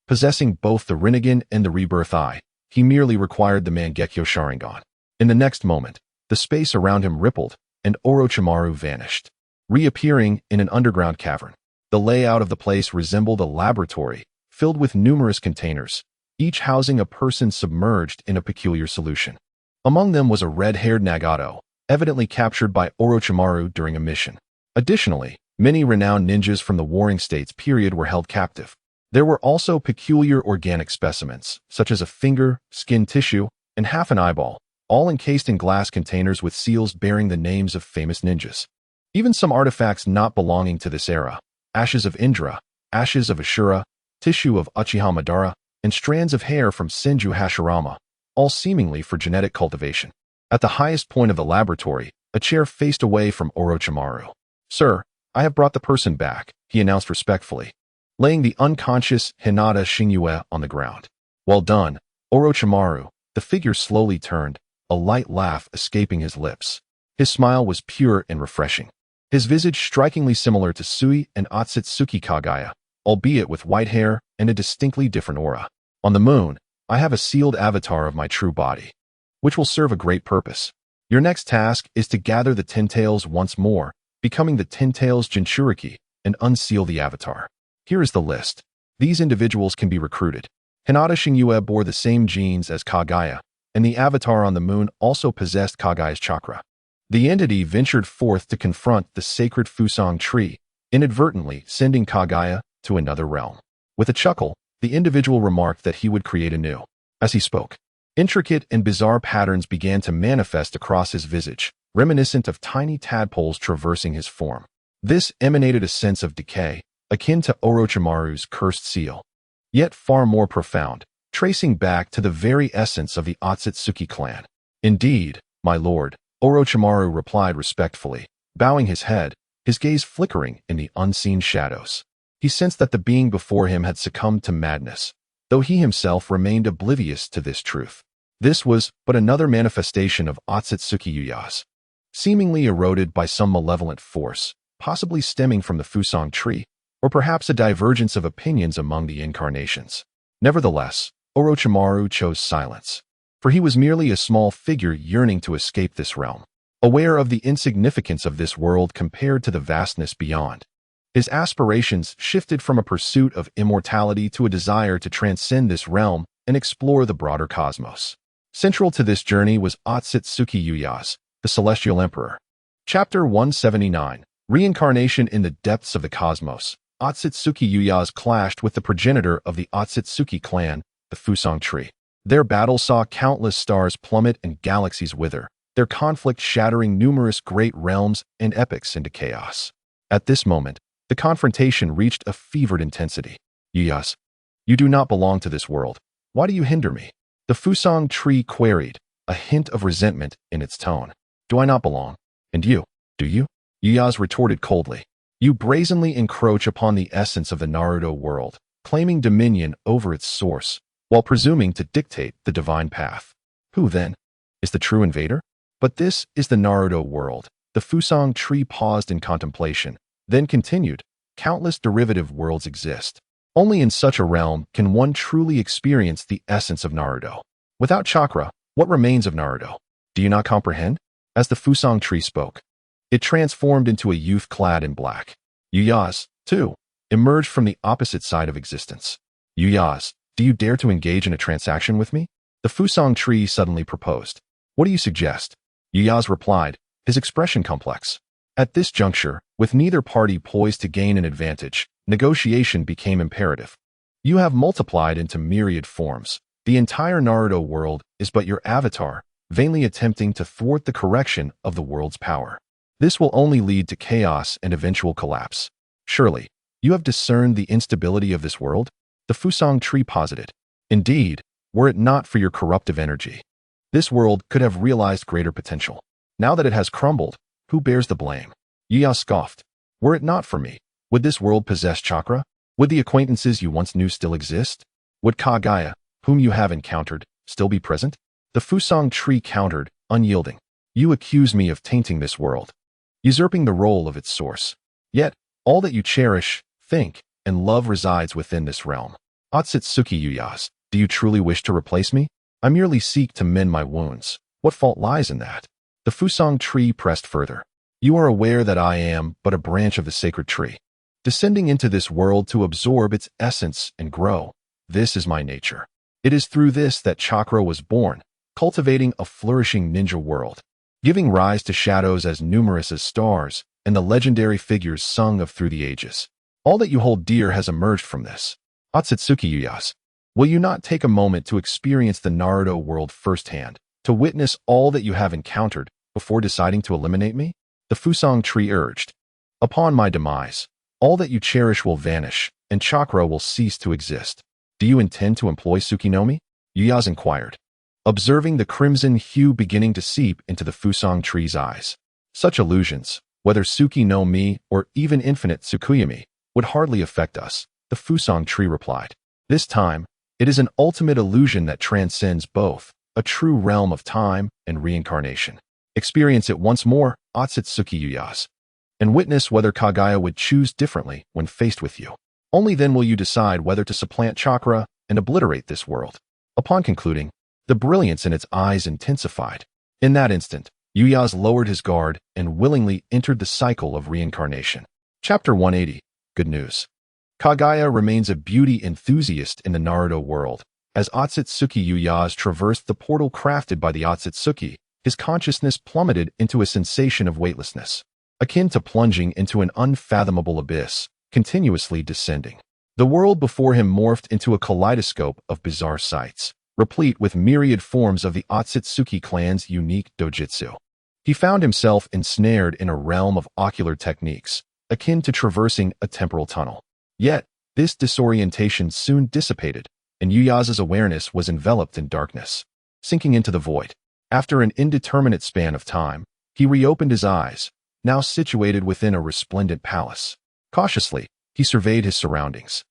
possessing both the Rinnegan and the rebirth eye, he merely required the Mangekyo Sharingan. In the next moment, the space around him rippled, and Orochimaru vanished, reappearing in an underground cavern. The layout of the place resembled a laboratory, filled with numerous containers, each housing a person submerged in a peculiar solution. Among them was a red-haired Nagato, evidently captured by Orochimaru during a mission. Additionally, many renowned ninjas from the Warring States period were held captive. There were also peculiar organic specimens, such as a finger, skin tissue, and half an eyeball, all encased in glass containers with seals bearing the names of famous ninjas. Even some artifacts not belonging to this era, ashes of Indra, ashes of Ashura, tissue of Uchiha Madara, and strands of hair from Senju Hashirama, all seemingly for genetic cultivation. At the highest point of the laboratory, a chair faced away from Orochimaru. "Sir, I have brought the person back," he announced respectfully, laying the unconscious Hinata Shingyue on the ground. "Well done, Orochimaru." The figure slowly turned, a light laugh escaping his lips. His smile was pure and refreshing. His visage strikingly similar to Sui and Otsutsuki Kaguya, albeit with white hair and a distinctly different aura. "On the moon, I have a sealed avatar of my true body, which will serve a great purpose. Your next task is to gather the Ten Tails once more, becoming the Ten Tails Jinchuriki, and unseal the avatar. Here is the list. These individuals can be recruited." Hinata Shingyue bore the same genes as Kaguya, and the avatar on the moon also possessed Kaguya's chakra. The entity ventured forth to confront the sacred Fusang tree, inadvertently sending Kaguya to another realm. With a chuckle, the individual remarked that he would create anew. As he spoke, intricate and bizarre patterns began to manifest across his visage, reminiscent of tiny tadpoles traversing his form. This emanated a sense of decay, akin to Orochimaru's cursed seal, yet far more profound, tracing back to the very essence of the Otsutsuki clan. "Indeed, my lord," Orochimaru replied respectfully, bowing his head, his gaze flickering in the unseen shadows. He sensed that the being before him had succumbed to madness, though he himself remained oblivious to this truth. This was but another manifestation of Otsutsuki Yuyas, seemingly eroded by some malevolent force, possibly stemming from the Fusang tree, or perhaps a divergence of opinions among the incarnations. Nevertheless, Orochimaru chose silence, for he was merely a small figure yearning to escape this realm, aware of the insignificance of this world compared to the vastness beyond. His aspirations shifted from a pursuit of immortality to a desire to transcend this realm and explore the broader cosmos. Central to this journey was Otsutsuki Yuyas, the Celestial Emperor. Chapter 179, Reincarnation in the Depths of the Cosmos. Otsutsuki Yuyas clashed with the progenitor of the Otsutsuki clan, the Fusang tree. Their battle saw countless stars plummet and galaxies wither, their conflict shattering numerous great realms and epics into chaos. At this moment, the confrontation reached a fevered intensity. "Yuyas, you do not belong to this world. Why do you hinder me?" The Fusang tree queried, a hint of resentment in its tone. "Do I not belong? And you, do you?" Yuyas retorted coldly. "You brazenly encroach upon the essence of the Naruto world, claiming dominion over its source, while presuming to dictate the divine path. Who, then, is the true invader? But this is the Naruto world." The Fusang tree paused in contemplation, then continued, "Countless derivative worlds exist. Only in such a realm can one truly experience the essence of Naruto. Without chakra, what remains of Naruto? Do you not comprehend?" As the Fusang tree spoke, it transformed into a youth clad in black. Yuyas, too, emerged from the opposite side of existence. "Yuyas, do you dare to engage in a transaction with me?" The Fusang tree suddenly proposed. "What do you suggest?" Yuyas replied, his expression complex. At this juncture, with neither party poised to gain an advantage, negotiation became imperative. "You have multiplied into myriad forms. The entire Naruto world is but your avatar, vainly attempting to thwart the correction of the world's power. This will only lead to chaos and eventual collapse. Surely, you have discerned the instability of this world?" The Fusang tree posited. Indeed, were it not for your corruptive energy, this world could have realized greater potential. Now that it has crumbled, who bears the blame? Yuya scoffed. Were it not for me, would this world possess chakra? Would the acquaintances you once knew still exist? Would Kaguya, whom you have encountered, still be present? The Fusang tree countered, unyielding. You accuse me of tainting this world, usurping the role of its source. Yet, all that you cherish, think, and love resides within this realm. Otsutsuki Goddess, do you truly wish to replace me? I merely seek to mend my wounds. What fault lies in that? The Fusang tree pressed further. You are aware that I am but a branch of the sacred tree, descending into this world to absorb its essence and grow. This is my nature. It is through this that chakra was born, cultivating a flourishing ninja world, giving rise to shadows as numerous as stars, and the legendary figures sung of through the ages. All that you hold dear has emerged from this. Otsutsuki Goddess, will you not take a moment to experience the Naruto world firsthand, to witness all that you have encountered before deciding to eliminate me? The Fusang tree urged. Upon my demise, all that you cherish will vanish, and chakra will cease to exist. Do you intend to employ Tsukinomi? Yuya inquired, observing the crimson hue beginning to seep into the Fusang tree's eyes. Such illusions, whether Tsuki no Mi or even infinite Tsukuyami, would hardly affect us, the Fusang tree replied. This time, it is an ultimate illusion that transcends both, a true realm of time and reincarnation. Experience it once more, Otsutsuki Goddess, and witness whether Kaguya would choose differently when faced with you. Only then will you decide whether to supplant chakra and obliterate this world. Upon concluding, the brilliance in its eyes intensified. In that instant, Yuya lowered his guard and willingly entered the cycle of reincarnation. Chapter 180. Good news. Kaguya remains a beauty enthusiast in the Naruto world. As Otsutsuki Goddess traversed the portal crafted by the Otsutsuki, his consciousness plummeted into a sensation of weightlessness, akin to plunging into an unfathomable abyss, continuously descending. The world before him morphed into a kaleidoscope of bizarre sights, replete with myriad forms of the Otsutsuki clan's unique dojutsu. He found himself ensnared in a realm of ocular techniques, akin to traversing a temporal tunnel. Yet, this disorientation soon dissipated, and Yuya's awareness was enveloped in darkness, sinking into the void. After an indeterminate span of time, he reopened his eyes, now situated within a resplendent palace. Cautiously, he surveyed his surroundings,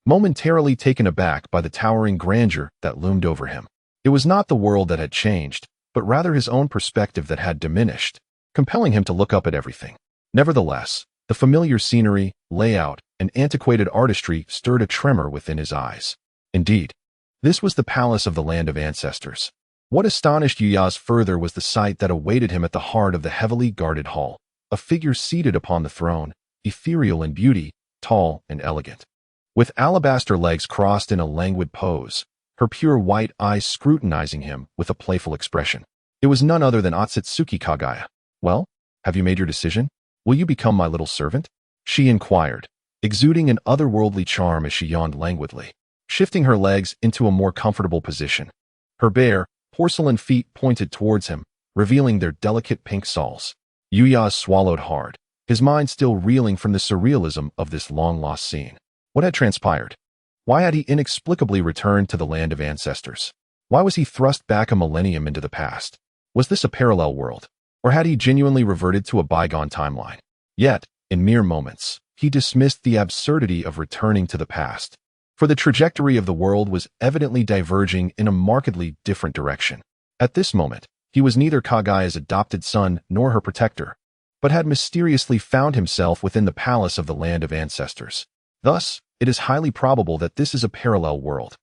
momentarily taken aback by the towering grandeur that loomed over him. It was not the world that had changed, but rather his own perspective that had diminished, compelling him to look up at everything. Nevertheless, the familiar scenery, layout, and antiquated artistry stirred a tremor within his eyes. Indeed, this was the palace of the land of ancestors. What astonished Yuya further was the sight that awaited him at the heart of the heavily guarded hall, a figure seated upon the throne, ethereal in beauty, tall and elegant. With alabaster legs crossed in a languid pose, her pure white eyes scrutinizing him with a playful expression. It was none other than Otsutsuki Kaguya. Well, have you made your decision? Will you become my little servant? She inquired, exuding an otherworldly charm as she yawned languidly, shifting her legs into a more comfortable position. Her bare, porcelain feet pointed towards him, revealing their delicate pink soles. Yuya swallowed hard, his mind still reeling from the surrealism of this long-lost scene. What had transpired? Why had he inexplicably returned to the land of ancestors? Why was he thrust back a millennium into the past? Was this a parallel world, or had he genuinely reverted to a bygone timeline? Yet, in mere moments, he dismissed the absurdity of returning to the past, for the trajectory of the world was evidently diverging in a markedly different direction. At this moment, he was neither Kaguya's adopted son nor her protector, but had mysteriously found himself within the palace of the land of ancestors. Thus, it is highly probable that this is a parallel world.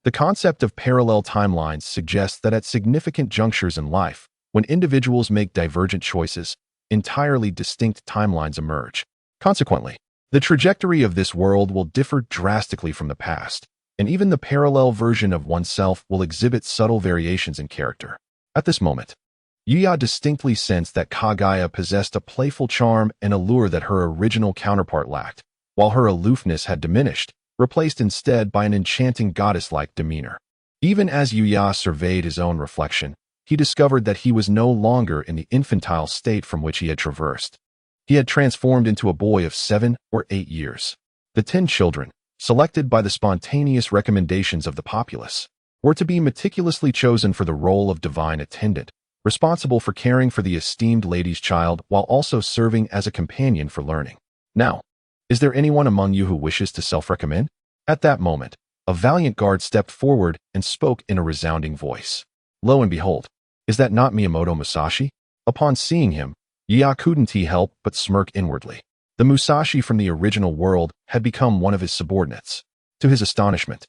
The concept of parallel timelines suggests that at significant junctures in life, when individuals make divergent choices, entirely distinct timelines emerge. Consequently, the trajectory of this world will differ drastically from the past, and even the parallel version of oneself will exhibit subtle variations in character. At this moment, Yuya distinctly sensed that Kaguya possessed a playful charm and allure that her original counterpart lacked, while her aloofness had diminished, replaced instead by an enchanting goddess-like demeanor. Even as Yuya surveyed his own reflection, he discovered that he was no longer in the infantile state from which he had traversed. He had transformed into a boy of 7 or 8 years. The 10 children, selected by the spontaneous recommendations of the populace, were to be meticulously chosen for the role of divine attendant, responsible for caring for the esteemed lady's child while also serving as a companion for learning. Now, is there anyone among you who wishes to self-recommend? At that moment, a valiant guard stepped forward and spoke in a resounding voice. Lo and behold, is that not Miyamoto Musashi? Upon seeing him, Yuya couldn't help but smirk inwardly. The Musashi from the original world had become one of his subordinates. To his astonishment,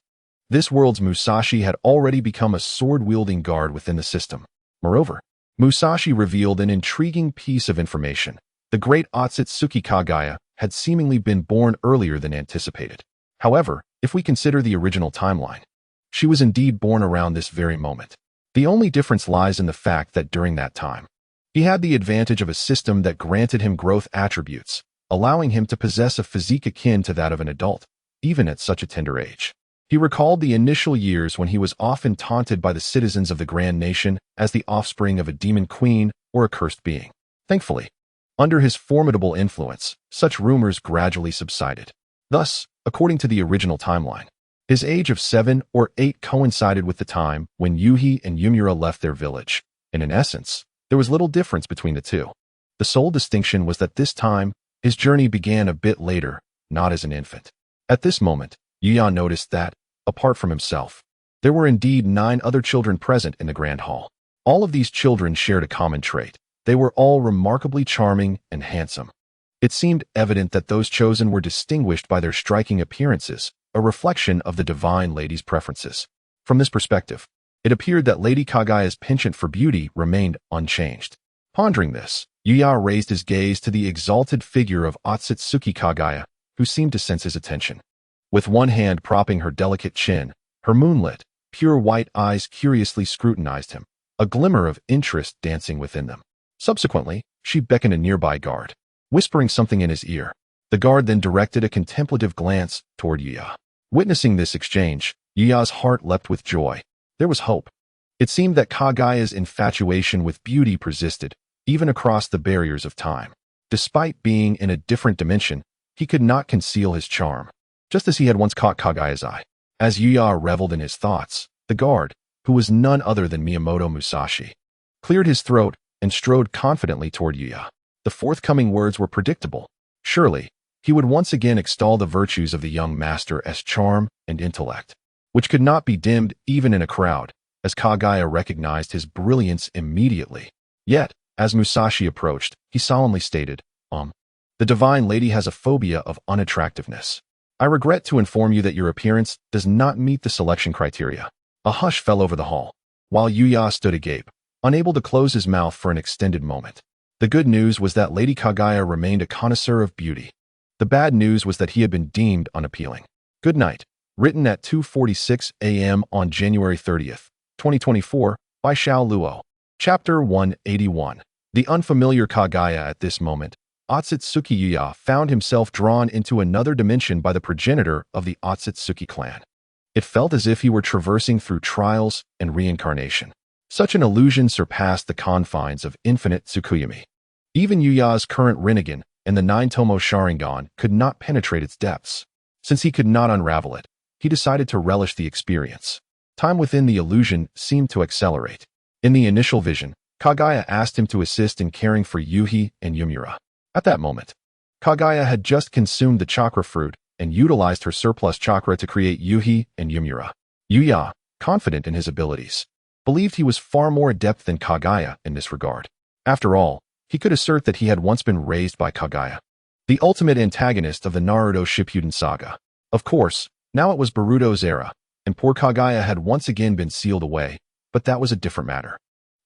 this world's Musashi had already become a sword-wielding guard within the system. Moreover, Musashi revealed an intriguing piece of information. The great Otsutsuki Kaguya had seemingly been born earlier than anticipated. However, if we consider the original timeline, she was indeed born around this very moment. The only difference lies in the fact that during that time, he had the advantage of a system that granted him growth attributes, allowing him to possess a physique akin to that of an adult, even at such a tender age. He recalled the initial years when he was often taunted by the citizens of the Grand Nation as the offspring of a demon queen or a cursed being. Thankfully, under his formidable influence, such rumors gradually subsided. Thus, according to the original timeline, his age of 7 or 8 coincided with the time when Yuhi and Yumura left their village, and in essence, there was little difference between the two. The sole distinction was that this time, his journey began a bit later, not as an infant. At this moment, Yuya noticed that, apart from himself, there were indeed 9 other children present in the Grand Hall. All of these children shared a common trait. They were all remarkably charming and handsome. It seemed evident that those chosen were distinguished by their striking appearances, a reflection of the divine lady's preferences. From this perspective, it appeared that Lady Kaguya's penchant for beauty remained unchanged. Pondering this, Yuya raised his gaze to the exalted figure of Otsutsuki Kaguya, who seemed to sense his attention. With one hand propping her delicate chin, her moonlit, pure white eyes curiously scrutinized him, a glimmer of interest dancing within them. Subsequently, she beckoned a nearby guard, whispering something in his ear. The guard then directed a contemplative glance toward Yuya. Witnessing this exchange, Yuya's heart leapt with joy. There was hope. It seemed that Kaguya's infatuation with beauty persisted, even across the barriers of time. Despite being in a different dimension, he could not conceal his charm, just as he had once caught Kaguya's eye. As Yuya reveled in his thoughts, the guard, who was none other than Miyamoto Musashi, cleared his throat and strode confidently toward Yuya. The forthcoming words were predictable. Surely, he would once again extol the virtues of the young master as charm and intellect, which could not be dimmed even in a crowd, as Kaguya recognized his brilliance immediately. Yet, as Musashi approached, he solemnly stated, The divine lady has a phobia of unattractiveness. I regret to inform you that your appearance does not meet the selection criteria. A hush fell over the hall, while Yuya stood agape, unable to close his mouth for an extended moment. The good news was that Lady Kaguya remained a connoisseur of beauty. The bad news was that he had been deemed unappealing. Good night. Written at 2:46 a.m. on January 30th, 2024, by Xiao Luo. Chapter 181. The unfamiliar Kaguya. At this moment, Otsutsuki Yuya found himself drawn into another dimension by the progenitor of the Otsutsuki clan. It felt as if he were traversing through trials and reincarnation. Such an illusion surpassed the confines of infinite Tsukuyomi. Even Yuya's current Rinnegan and the 9-tomo Sharingan could not penetrate its depths. Since he could not unravel it, he decided to relish the experience. Time within the illusion seemed to accelerate. In the initial vision, Kaguya asked him to assist in caring for Yuhi and Yumura. At that moment, Kaguya had just consumed the chakra fruit and utilized her surplus chakra to create Yuhi and Yumura. Yuya, confident in his abilities, believed he was far more adept than Kaguya in this regard. After all, he could assert that he had once been raised by Kaguya, the ultimate antagonist of the Naruto Shippuden saga. Of course, now it was Boruto's era, and poor Kaguya had once again been sealed away, but that was a different matter.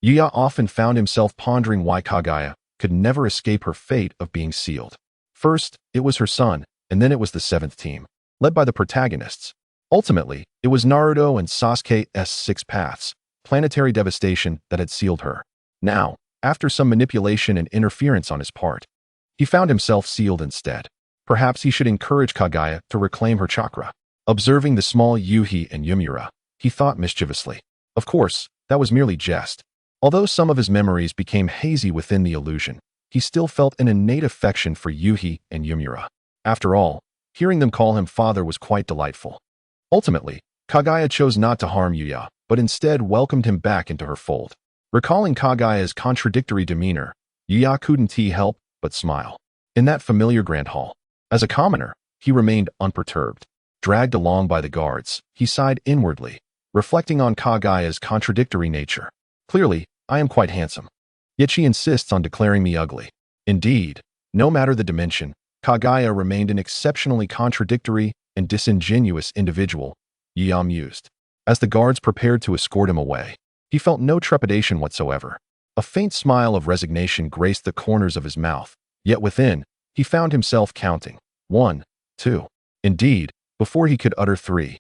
Yuya often found himself pondering why Kaguya could never escape her fate of being sealed. First, it was her son, and then it was the 7th team, led by the protagonists. Ultimately, it was Naruto and Sasuke's 6 paths, planetary devastation, that had sealed her. Now, after some manipulation and interference on his part, he found himself sealed instead. Perhaps he should encourage Kaguya to reclaim her chakra. Observing the small Yuhi and Yumura, he thought mischievously. Of course, that was merely jest. Although some of his memories became hazy within the illusion, he still felt an innate affection for Yuhi and Yumura. After all, Hearing them call him father was quite delightful. Ultimately, Kaguya chose not to harm Yuya, but instead welcomed him back into her fold. Recalling Kaguya's contradictory demeanor, Yuya couldn't help but smile. In that familiar grand hall, as a commoner, he remained unperturbed. Dragged along by the guards, he sighed inwardly, reflecting on Kaguya's contradictory nature. Clearly, I am quite handsome. Yet she insists on declaring me ugly. Indeed, no matter the dimension, Kaguya remained an exceptionally contradictory and disingenuous individual, Yuya mused. As the guards prepared to escort him away, he felt no trepidation whatsoever. A faint smile of resignation graced the corners of his mouth, yet within, he found himself counting. 1, 2. Indeed, before he could utter 3.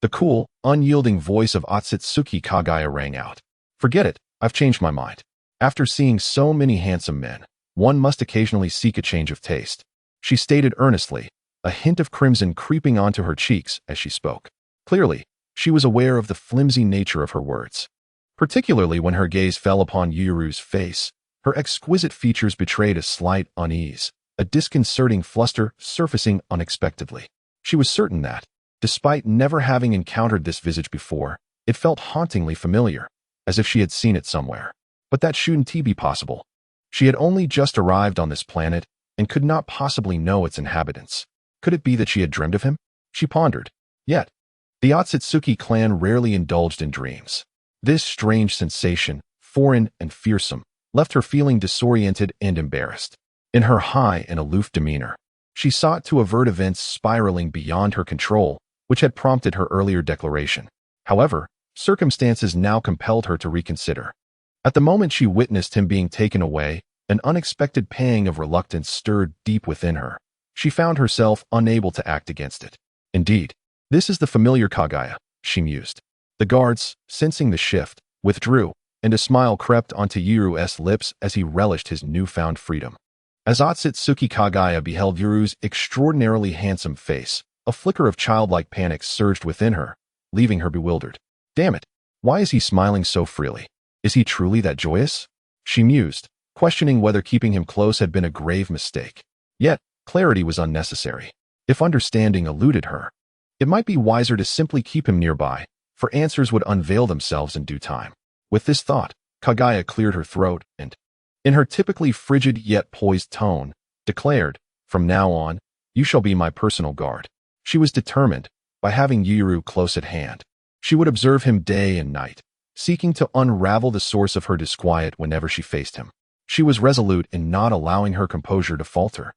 The cool, unyielding voice of Otsutsuki Kaguya rang out. Forget it, I've changed my mind. After seeing so many handsome men, one must occasionally seek a change of taste. She stated earnestly, a hint of crimson creeping onto her cheeks as she spoke. Clearly, she was aware of the flimsy nature of her words. Particularly when her gaze fell upon Yuru's face, her exquisite features betrayed a slight unease, a disconcerting fluster surfacing unexpectedly. She was certain that, despite never having encountered this visage before, it felt hauntingly familiar, as if she had seen it somewhere. But that shouldn't be possible. She had only just arrived on this planet and could not possibly know its inhabitants. Could it be that she had dreamed of him? She pondered. Yet, the Otsutsuki clan rarely indulged in dreams. This strange sensation, foreign and fearsome, left her feeling disoriented and embarrassed. In her high and aloof demeanor, she sought to avert events spiraling beyond her control, which had prompted her earlier declaration. However, circumstances now compelled her to reconsider. At the moment she witnessed him being taken away, an unexpected pang of reluctance stirred deep within her. She found herself unable to act against it. Indeed, this is the familiar Kaguya, she mused. The guards, sensing the shift, withdrew, and a smile crept onto Yuru's lips as he relished his newfound freedom. As Otsutsuki Kaguya beheld Yuru's extraordinarily handsome face, a flicker of childlike panic surged within her, leaving her bewildered. Damn it, why is he smiling so freely? Is he truly that joyous? She mused, questioning whether keeping him close had been a grave mistake. Yet, clarity was unnecessary. If understanding eluded her, it might be wiser to simply keep him nearby, for answers would unveil themselves in due time. With this thought, Kaguya cleared her throat and, in her typically frigid yet poised tone, declared, "From now on, you shall be my personal guard." She was determined, by having Yuru close at hand, she would observe him day and night, seeking to unravel the source of her disquiet whenever she faced him. She was resolute in not allowing her composure to falter.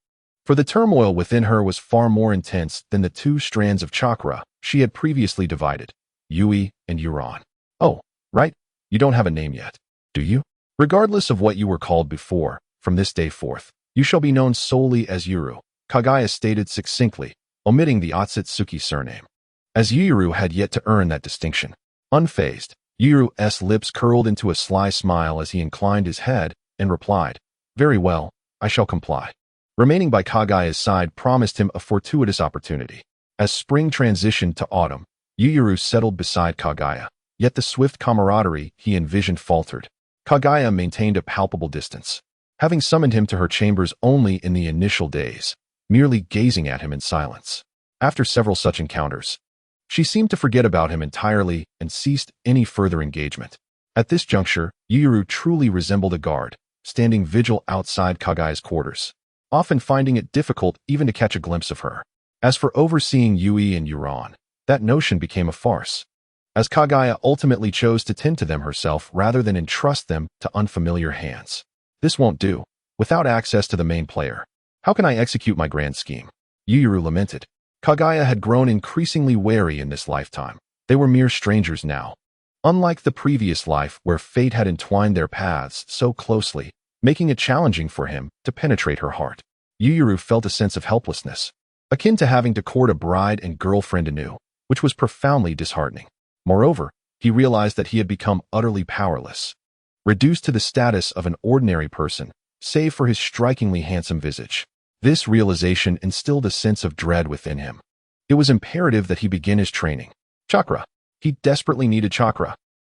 For the turmoil within her was far more intense than the two strands of chakra she had previously divided, Yui and Yuron. Oh, right, you don't have a name yet, do you? Regardless of what you were called before, from this day forth, you shall be known solely as Yuru, Kaguya stated succinctly, omitting the Otsutsuki surname. As Yuru had yet to earn that distinction. Unfazed, Yuru's lips curled into a sly smile as he inclined his head and replied, "Very well, I shall comply." Remaining by Kaguya's side promised him a fortuitous opportunity. As spring transitioned to autumn, Yuru settled beside Kaguya, yet the swift camaraderie he envisioned faltered. Kaguya maintained a palpable distance, having summoned him to her chambers only in the initial days, merely gazing at him in silence. After several such encounters, she seemed to forget about him entirely and ceased any further engagement. At this juncture, Yuru truly resembled a guard, standing vigil outside Kaguya's quarters, often finding it difficult even to catch a glimpse of her. As for overseeing Yui and Yuron, that notion became a farce, as Kaguya ultimately chose to tend to them herself rather than entrust them to unfamiliar hands. This won't do. Without access to the main player, how can I execute my grand scheme? Yuru lamented. Kaguya had grown increasingly wary in this lifetime. They were mere strangers now. Unlike the previous life where fate had entwined their paths so closely, making it challenging for him to penetrate her heart. Yuru felt a sense of helplessness, akin to having to court a bride and girlfriend anew, which was profoundly disheartening. Moreover, he realized that he had become utterly powerless, reduced to the status of an ordinary person, save for his strikingly handsome visage. This realization instilled a sense of dread within him. It was imperative that he begin his training. Chakra. He desperately needed chakra.